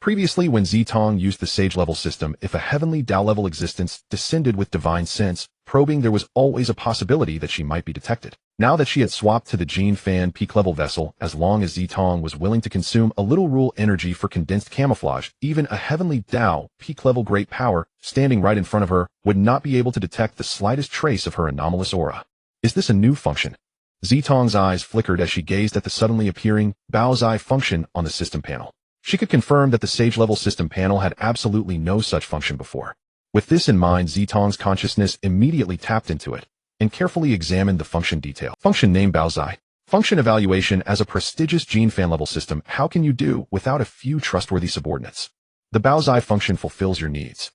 Previously, when Zitong used the Sage-level system, if a Heavenly Dao-level existence descended with divine sense probing, there was always a possibility that she might be detected. Now that she had swapped to the Gene Fan peak-level vessel, as long as Zitong was willing to consume a little rule energy for condensed camouflage, even a Heavenly Dao peak-level great power standing right in front of her would not be able to detect the slightest trace of her anomalous aura. Is this a new function? Zitong's eyes flickered as she gazed at the suddenly appearing Bao's-Eye function on the system panel. She could confirm that the Sage-level system panel had absolutely no such function before. With this in mind, Zitong's consciousness immediately tapped into it and carefully examined the function detail. Function name: Bao's-Eye. Function evaluation: as a prestigious Gene Fan level system, how can you do without a few trustworthy subordinates? The Bao's-Eye function fulfills your needs.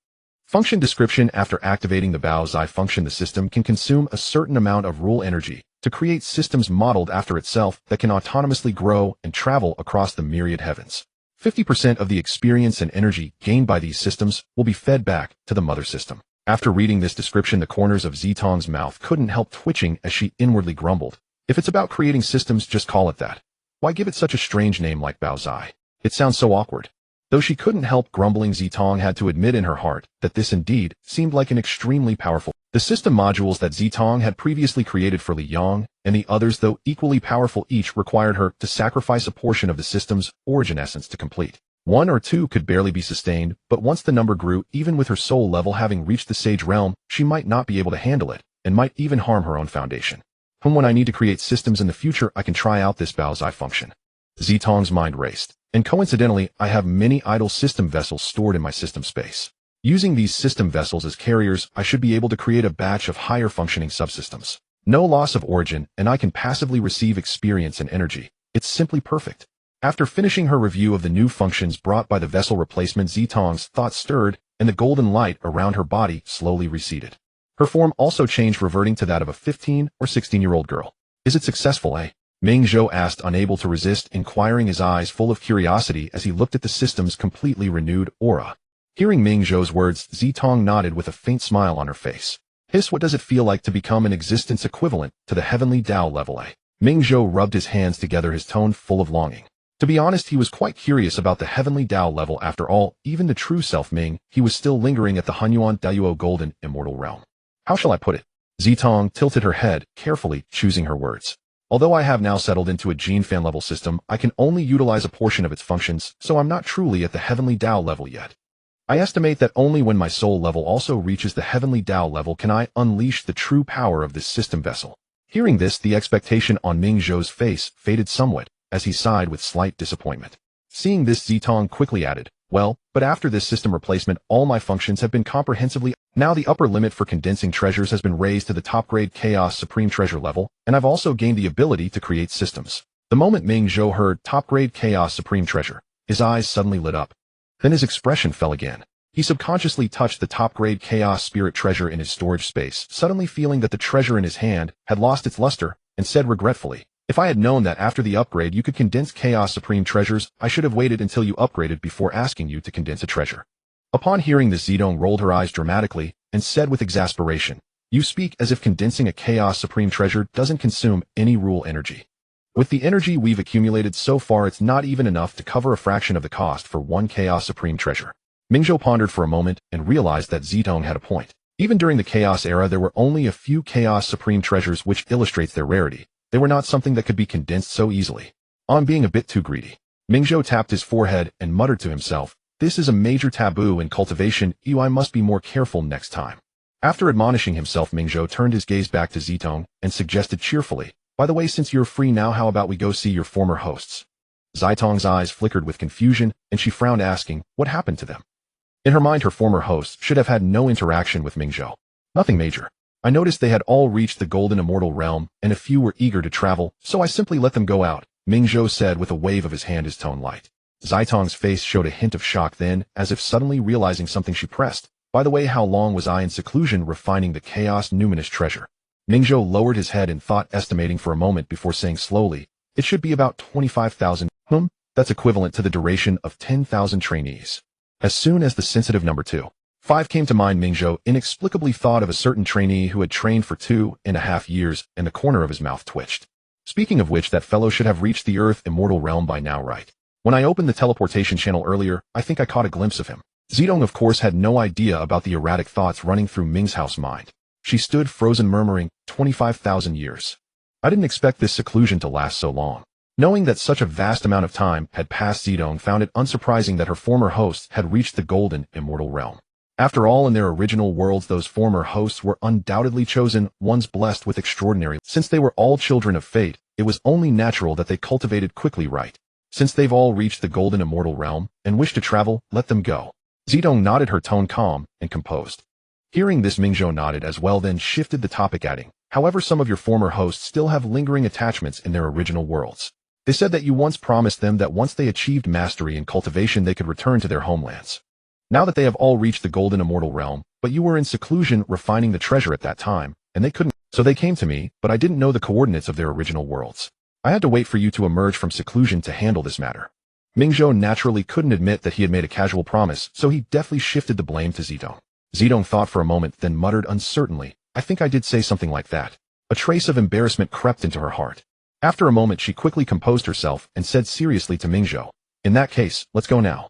Function description: after activating the Bao's-Eye function, the system can consume a certain amount of rule energy to create systems modeled after itself that can autonomously grow and travel across the myriad heavens. 50% of the experience and energy gained by these systems will be fed back to the mother system. After reading this description, the corners of Zitong's mouth couldn't help twitching as she inwardly grumbled. If it's about creating systems, just call it that. Why give it such a strange name like Bao's-Eye? It sounds so awkward. Though she couldn't help grumbling, Zitong had to admit in her heart that this indeed seemed like an extremely powerful. The system modules that Zitong had previously created for Li Yang and the others, though equally powerful, each required her to sacrifice a portion of the system's origin essence to complete. 1 or 2 could barely be sustained, but once the number grew, even with her soul level having reached the Sage realm, she might not be able to handle it and might even harm her own foundation. When I need to create systems in the future, I can try out this Bao's-Eye function. Zitong's mind raced. And coincidentally, I have many idle system vessels stored in my system space. Using these system vessels as carriers, I should be able to create a batch of higher functioning subsystems. No loss of origin, and I can passively receive experience and energy. It's simply perfect. After finishing her review of the new functions brought by the vessel replacement, Zitong's thoughts stirred, and the golden light around her body slowly receded. Her form also changed, reverting to that of a 15 or 16-year-old girl. Is it successful, eh? Minghe asked, unable to resist inquiring, his eyes full of curiosity as he looked at the system's completely renewed aura. Hearing Minghe's words, Zitong nodded with a faint smile on her face. Hiss, what does it feel like to become an existence equivalent to the Heavenly Dao level, eh? Minghe rubbed his hands together, his tone full of longing. To be honest, he was quite curious about the Heavenly Dao level. After all, even the true self Ming, he was still lingering at the Hunyuan Dayuo golden immortal realm. How shall I put it? Zitong tilted her head, carefully choosing her words. Although I have now settled into a Gene Fan level system, I can only utilize a portion of its functions, so I'm not truly at the Heavenly Dao level yet. I estimate that only when my soul level also reaches the Heavenly Dao level can I unleash the true power of this system vessel. Hearing this, the expectation on Minghe's face faded somewhat, as he sighed with slight disappointment. Seeing this, Zitong quickly added, well, but after this system replacement, all my functions have been comprehensively. Now the upper limit for condensing treasures has been raised to the top-grade Chaos Supreme Treasure level, and I've also gained the ability to create systems. The moment Minghe heard top-grade Chaos Supreme Treasure, his eyes suddenly lit up. Then his expression fell again. He subconsciously touched the top-grade Chaos Spirit Treasure in his storage space, suddenly feeling that the treasure in his hand had lost its luster, and said regretfully, If I had known that after the upgrade you could condense Chaos Supreme treasures, I should have waited until you upgraded before asking you to condense a treasure. Upon hearing this, Zedong rolled her eyes dramatically and said with exasperation, "You speak as if condensing a Chaos Supreme treasure doesn't consume any rule energy. With the energy we've accumulated so far, it's not even enough to cover a fraction of the cost for one Chaos Supreme treasure." Minghe pondered for a moment and realized that Zedong had a point. Even during the Chaos era, there were only a few Chaos Supreme treasures, which illustrates their rarity. They were not something that could be condensed so easily. I'm being a bit too greedy. Minghe tapped his forehead and muttered to himself, "This is a major taboo in cultivation. I must be more careful next time." After admonishing himself, Minghe turned his gaze back to Zedong and suggested cheerfully, "By the way, since you're free now, how about we go see your former hosts?" Zedong's eyes flickered with confusion, and she frowned, asking, "What happened to them?" In her mind, her former hosts should have had no interaction with Minghe. Nothing major. I noticed they had all reached the golden immortal realm, and a few were eager to travel, so I simply let them go out, Minghe said with a wave of his hand, his tone light. Zedong's face showed a hint of shock, then, as if suddenly realizing something, she pressed, "By the way, how long was I in seclusion refining the Chaos Numinous treasure?" Minghe lowered his head in thought, estimating for a moment before saying slowly, "It should be about 25,000. That's equivalent to the duration of 10,000 trainees." As soon as the sensitive number 2.5 came to mind, Minghe inexplicably thought of a certain trainee who had trained for 2.5 years, and the corner of his mouth twitched. Speaking of which, that fellow should have reached the Earth Immortal realm by now, right? When I opened the teleportation channel earlier, I think I caught a glimpse of him. Zedong, of course, had no idea about the erratic thoughts running through Minghe's mind. She stood frozen, murmuring, 25,000 years. I didn't expect this seclusion to last so long. Knowing that such a vast amount of time had passed, Zedong found it unsurprising that her former hosts had reached the golden immortal realm. After all, in their original worlds, those former hosts were undoubtedly chosen ones, blessed with extraordinary. Since they were all children of fate, it was only natural that they cultivated quickly, right? Since they've all reached the golden immortal realm and wish to travel, let them go. Zedong nodded, her tone calm and composed. Hearing this, Minghe nodded as well, then shifted the topic, adding, "However, some of your former hosts still have lingering attachments in their original worlds. They said that you once promised them that once they achieved mastery in cultivation, they could return to their homelands. Now that they have all reached the golden immortal realm, but you were in seclusion refining the treasure at that time, and they couldn't, so they came to me, but I didn't know the coordinates of their original worlds. I had to wait for you to emerge from seclusion to handle this matter." Minghe naturally couldn't admit that he had made a casual promise, so he deftly shifted the blame to Zedong. Zedong thought for a moment, then muttered uncertainly, "I think I did say something like that." A trace of embarrassment crept into her heart. After a moment, she quickly composed herself and said seriously to Minghe, "In that case, let's go now."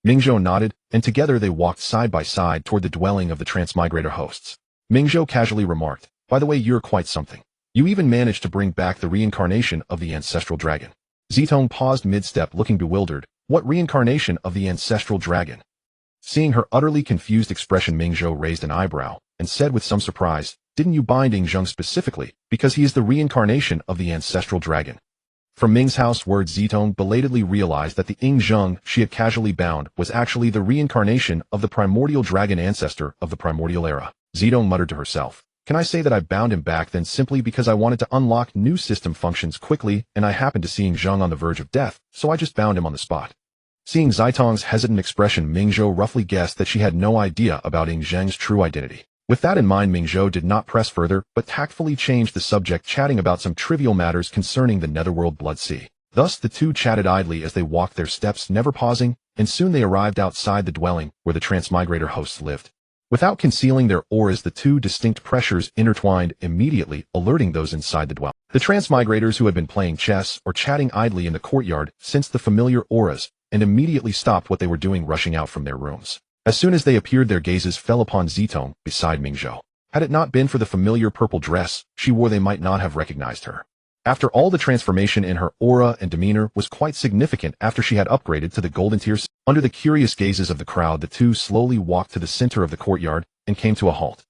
Minghe nodded, and together they walked side by side toward the dwelling of the Transmigrator hosts. Minghe casually remarked, "By the way, you're quite something. You even managed to bring back the reincarnation of the ancestral dragon." Zedong paused mid-step, looking bewildered. "What reincarnation of the ancestral dragon?" Seeing her utterly confused expression, Minghe raised an eyebrow and said with some surprise, "Didn't you bind Zheng specifically, because he is the reincarnation of the ancestral dragon?" From Minghe's words, Zedong belatedly realized that the Zheng she had casually bound was actually the reincarnation of the primordial dragon, ancestor of the primordial era. Zedong muttered to herself, "Can I say that I bound him back then simply because I wanted to unlock new system functions quickly, and I happened to see Zheng on the verge of death, so I just bound him on the spot?" Seeing Zedong's hesitant expression, Minghe roughly guessed that she had no idea about Zheng's true identity. With that in mind, Minghe did not press further, but tactfully changed the subject, chatting about some trivial matters concerning the netherworld blood sea. Thus the two chatted idly as they walked their steps, never pausing, and soon they arrived outside the dwelling where the Transmigrator hosts lived. Without concealing their auras, the two distinct pressures intertwined, immediately alerting those inside the dwelling. The Transmigrators, who had been playing chess or chatting idly in the courtyard, sensed the familiar auras and immediately stopped what they were doing, rushing out from their rooms. As soon as they appeared, their gazes fell upon Zedong beside Minghe. Had it not been for the familiar purple dress she wore, they might not have recognized her. After all, the transformation in her aura and demeanor was quite significant after she had upgraded to the golden tier. Under the curious gazes of the crowd, the two slowly walked to the center of the courtyard and came to a halt.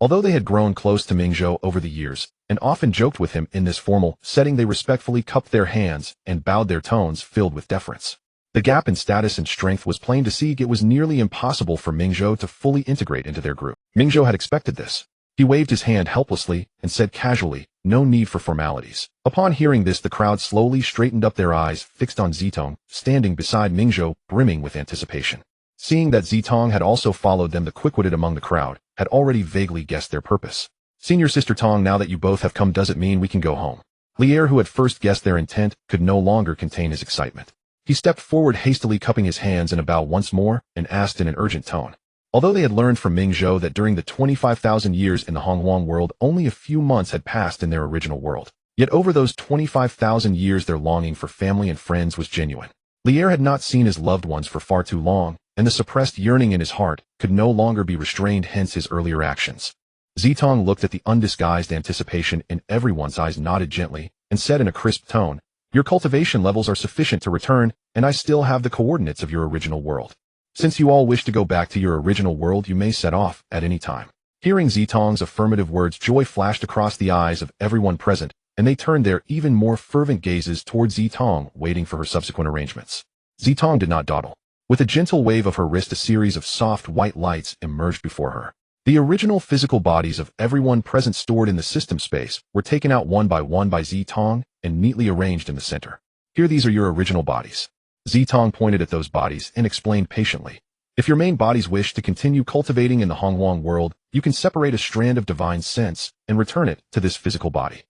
Although they had grown close to Minghe over the years and often joked with him in this formal setting, they respectfully cupped their hands and bowed, their tones filled with deference. The gap in status and strength was plain to see. It was nearly impossible for Minghe to fully integrate into their group. Minghe had expected this. He waved his hand helplessly and said casually, "No need for formalities." Upon hearing this, the crowd slowly straightened up, their eyes fixed on Zedong, standing beside Minghe, brimming with anticipation. Seeing that Zedong had also followed them, the quick-witted among the crowd had already vaguely guessed their purpose. "Senior Sister Tong, now that you both have come, does it mean we can go home?" Lier, who had first guessed their intent, could no longer contain his excitement. He stepped forward, hastily cupping his hands in a bow once more, and asked in an urgent tone. Although they had learned from Minghe that during the 25,000 years in the Hongwang world, only a few months had passed in their original world. Yet over those 25,000 years their longing for family and friends was genuine. Lier had not seen his loved ones for far too long, and the suppressed yearning in his heart could no longer be restrained, hence his earlier actions. Zitong looked at the undisguised anticipation in everyone's eyes, nodded gently, and said in a crisp tone, "Your cultivation levels are sufficient to return, and I still have the coordinates of your original world. Since you all wish to go back to your original world, you may set off at any time." Hearing Zitong's affirmative words, joy flashed across the eyes of everyone present, and they turned their even more fervent gazes toward Zitong, waiting for her subsequent arrangements. Zitong did not dawdle. With a gentle wave of her wrist, a series of soft white lights emerged before her. The original physical bodies of everyone present stored in the system space were taken out one by Zitong and neatly arranged in the center. "Here, these are your original bodies." Zitong pointed at those bodies and explained patiently, "If your main bodies wish to continue cultivating in the Hongwang world, you can separate a strand of divine sense and return it to this physical body.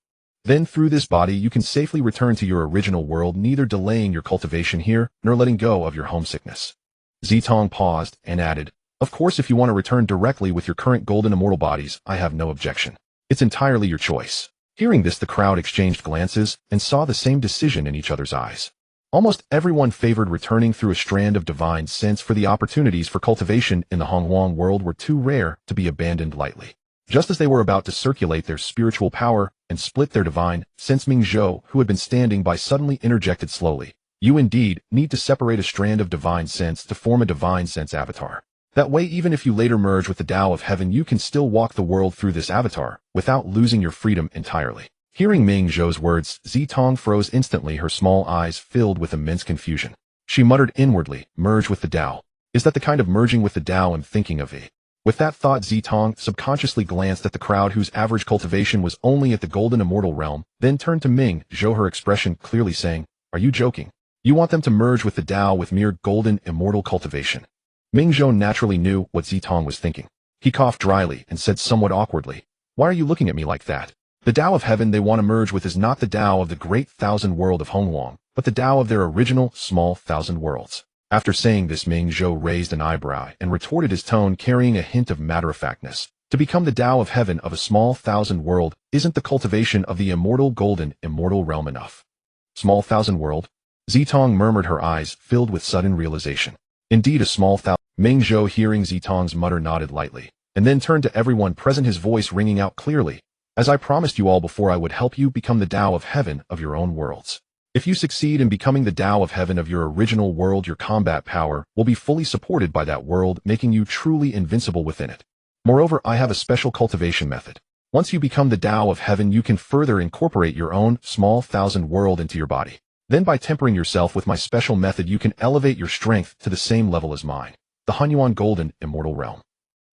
Then through this body you can safely return to your original world, neither delaying your cultivation here nor letting go of your homesickness." Zitong paused and added, "Of course, if you want to return directly with your current golden immortal bodies, I have no objection. It's entirely your choice." Hearing this, the crowd exchanged glances and saw the same decision in each other's eyes. Almost everyone favored returning through a strand of divine sense, for the opportunities for cultivation in the Hongwang world were too rare to be abandoned lightly. Just as they were about to circulate their spiritual power and split their divine sense, Minghe, who had been standing by, suddenly interjected slowly, "You indeed need to separate a strand of divine sense to form a divine sense avatar. That way, even if you later merge with the Tao of Heaven, you can still walk the world through this avatar without losing your freedom entirely." Hearing Minghe's words, Zitong froze instantly, her small eyes filled with immense confusion. She muttered inwardly, "Merge with the Tao? Is that the kind of merging with the Tao I'm thinking of?" With that thought, Zitong subconsciously glanced at the crowd, whose average cultivation was only at the golden immortal realm, then turned to Minghe, her expression clearly saying, "Are you joking? You want them to merge with the Tao with mere golden immortal cultivation?" Minghe naturally knew what Zitong was thinking. He coughed dryly and said somewhat awkwardly, "Why are you looking at me like that? The Tao of Heaven they want to merge with is not the Tao of the great thousand world of Hongwang, but the Tao of their original small thousand worlds." After saying this, Minghe raised an eyebrow and retorted, his tone carrying a hint of matter-of-factness. "To become the Tao of Heaven of a small thousand world, isn't the cultivation of the immortal golden immortal realm enough?" "Small thousand world?" Zitong murmured, her eyes filled with sudden realization. "Indeed, a small thousand." Minghe, hearing Zitong's mutter, nodded lightly, and then turned to everyone present, his voice ringing out clearly, "As I promised you all before, I would help you become the Tao of Heaven of your own worlds. If you succeed in becoming the Tao of Heaven of your original world, your combat power will be fully supported by that world, making you truly invincible within it. Moreover, I have a special cultivation method. Once you become the Tao of Heaven, you can further incorporate your own small thousand world into your body. Then by tempering yourself with my special method, you can elevate your strength to the same level as mine, the Hanyuan golden immortal realm."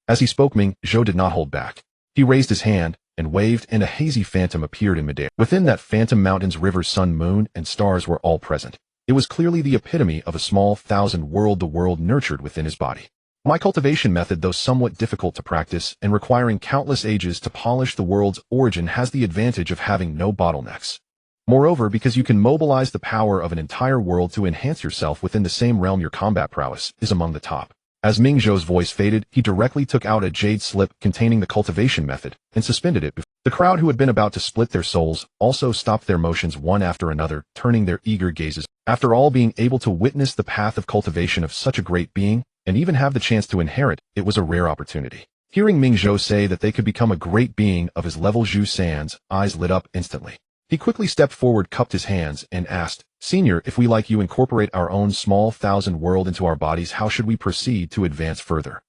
As he spoke, Minghe did not hold back. He raised his hand and waved, and a hazy phantom appeared in midair. Within that phantom, mountains, rivers, sun, moon, and stars were all present. It was clearly the epitome of a small thousand world, the world nurtured within his body. "My cultivation method, though somewhat difficult to practice and requiring countless ages to polish the world's origin, has the advantage of having no bottlenecks. Moreover, because you can mobilize the power of an entire world to enhance yourself within the same realm, your combat prowess is among the top." As Minghe's voice faded, he directly took out a jade slip containing the cultivation method and suspended it. The crowd, who had been about to split their souls, also stopped their motions one after another, turning their eager gazes. After all, being able to witness the path of cultivation of such a great being, and even have the chance to inherit, it was a rare opportunity. Hearing Minghe say that they could become a great being of his level, Zhu San's eyes lit up instantly. He quickly stepped forward, cupped his hands, and asked, "Senior, if we, like you, incorporate our own small thousand world into our bodies, how should we proceed to advance further?"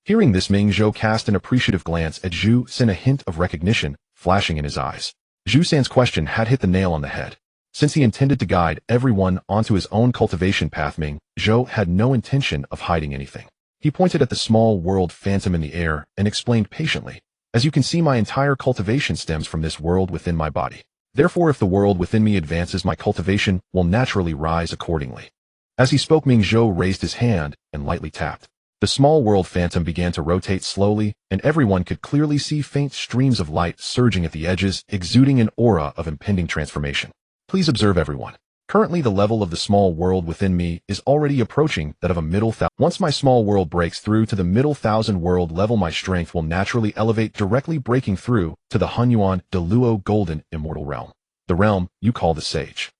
Hearing this, Minghe cast an appreciative glance at Zhu San, a hint of recognition flashing in his eyes. Zhu San's question had hit the nail on the head. Since he intended to guide everyone onto his own cultivation path, Minghe had no intention of hiding anything. He pointed at the small world phantom in the air and explained patiently, "As you can see, my entire cultivation stems from this world within my body. Therefore, if the world within me advances, my cultivation will naturally rise accordingly." As he spoke, Minghe raised his hand and lightly tapped. The The small world phantom began to rotate slowly, and everyone could clearly see faint streams of light surging at the edges, exuding an aura of impending transformation. Please observe everyone. Currently the level of the small world within me is already approaching that of a middle thousand. Once my small world breaks through to the middle thousand world level, my strength will naturally elevate, directly breaking through to the Hunyuan Deluo golden immortal realm. The realm you call the Sage.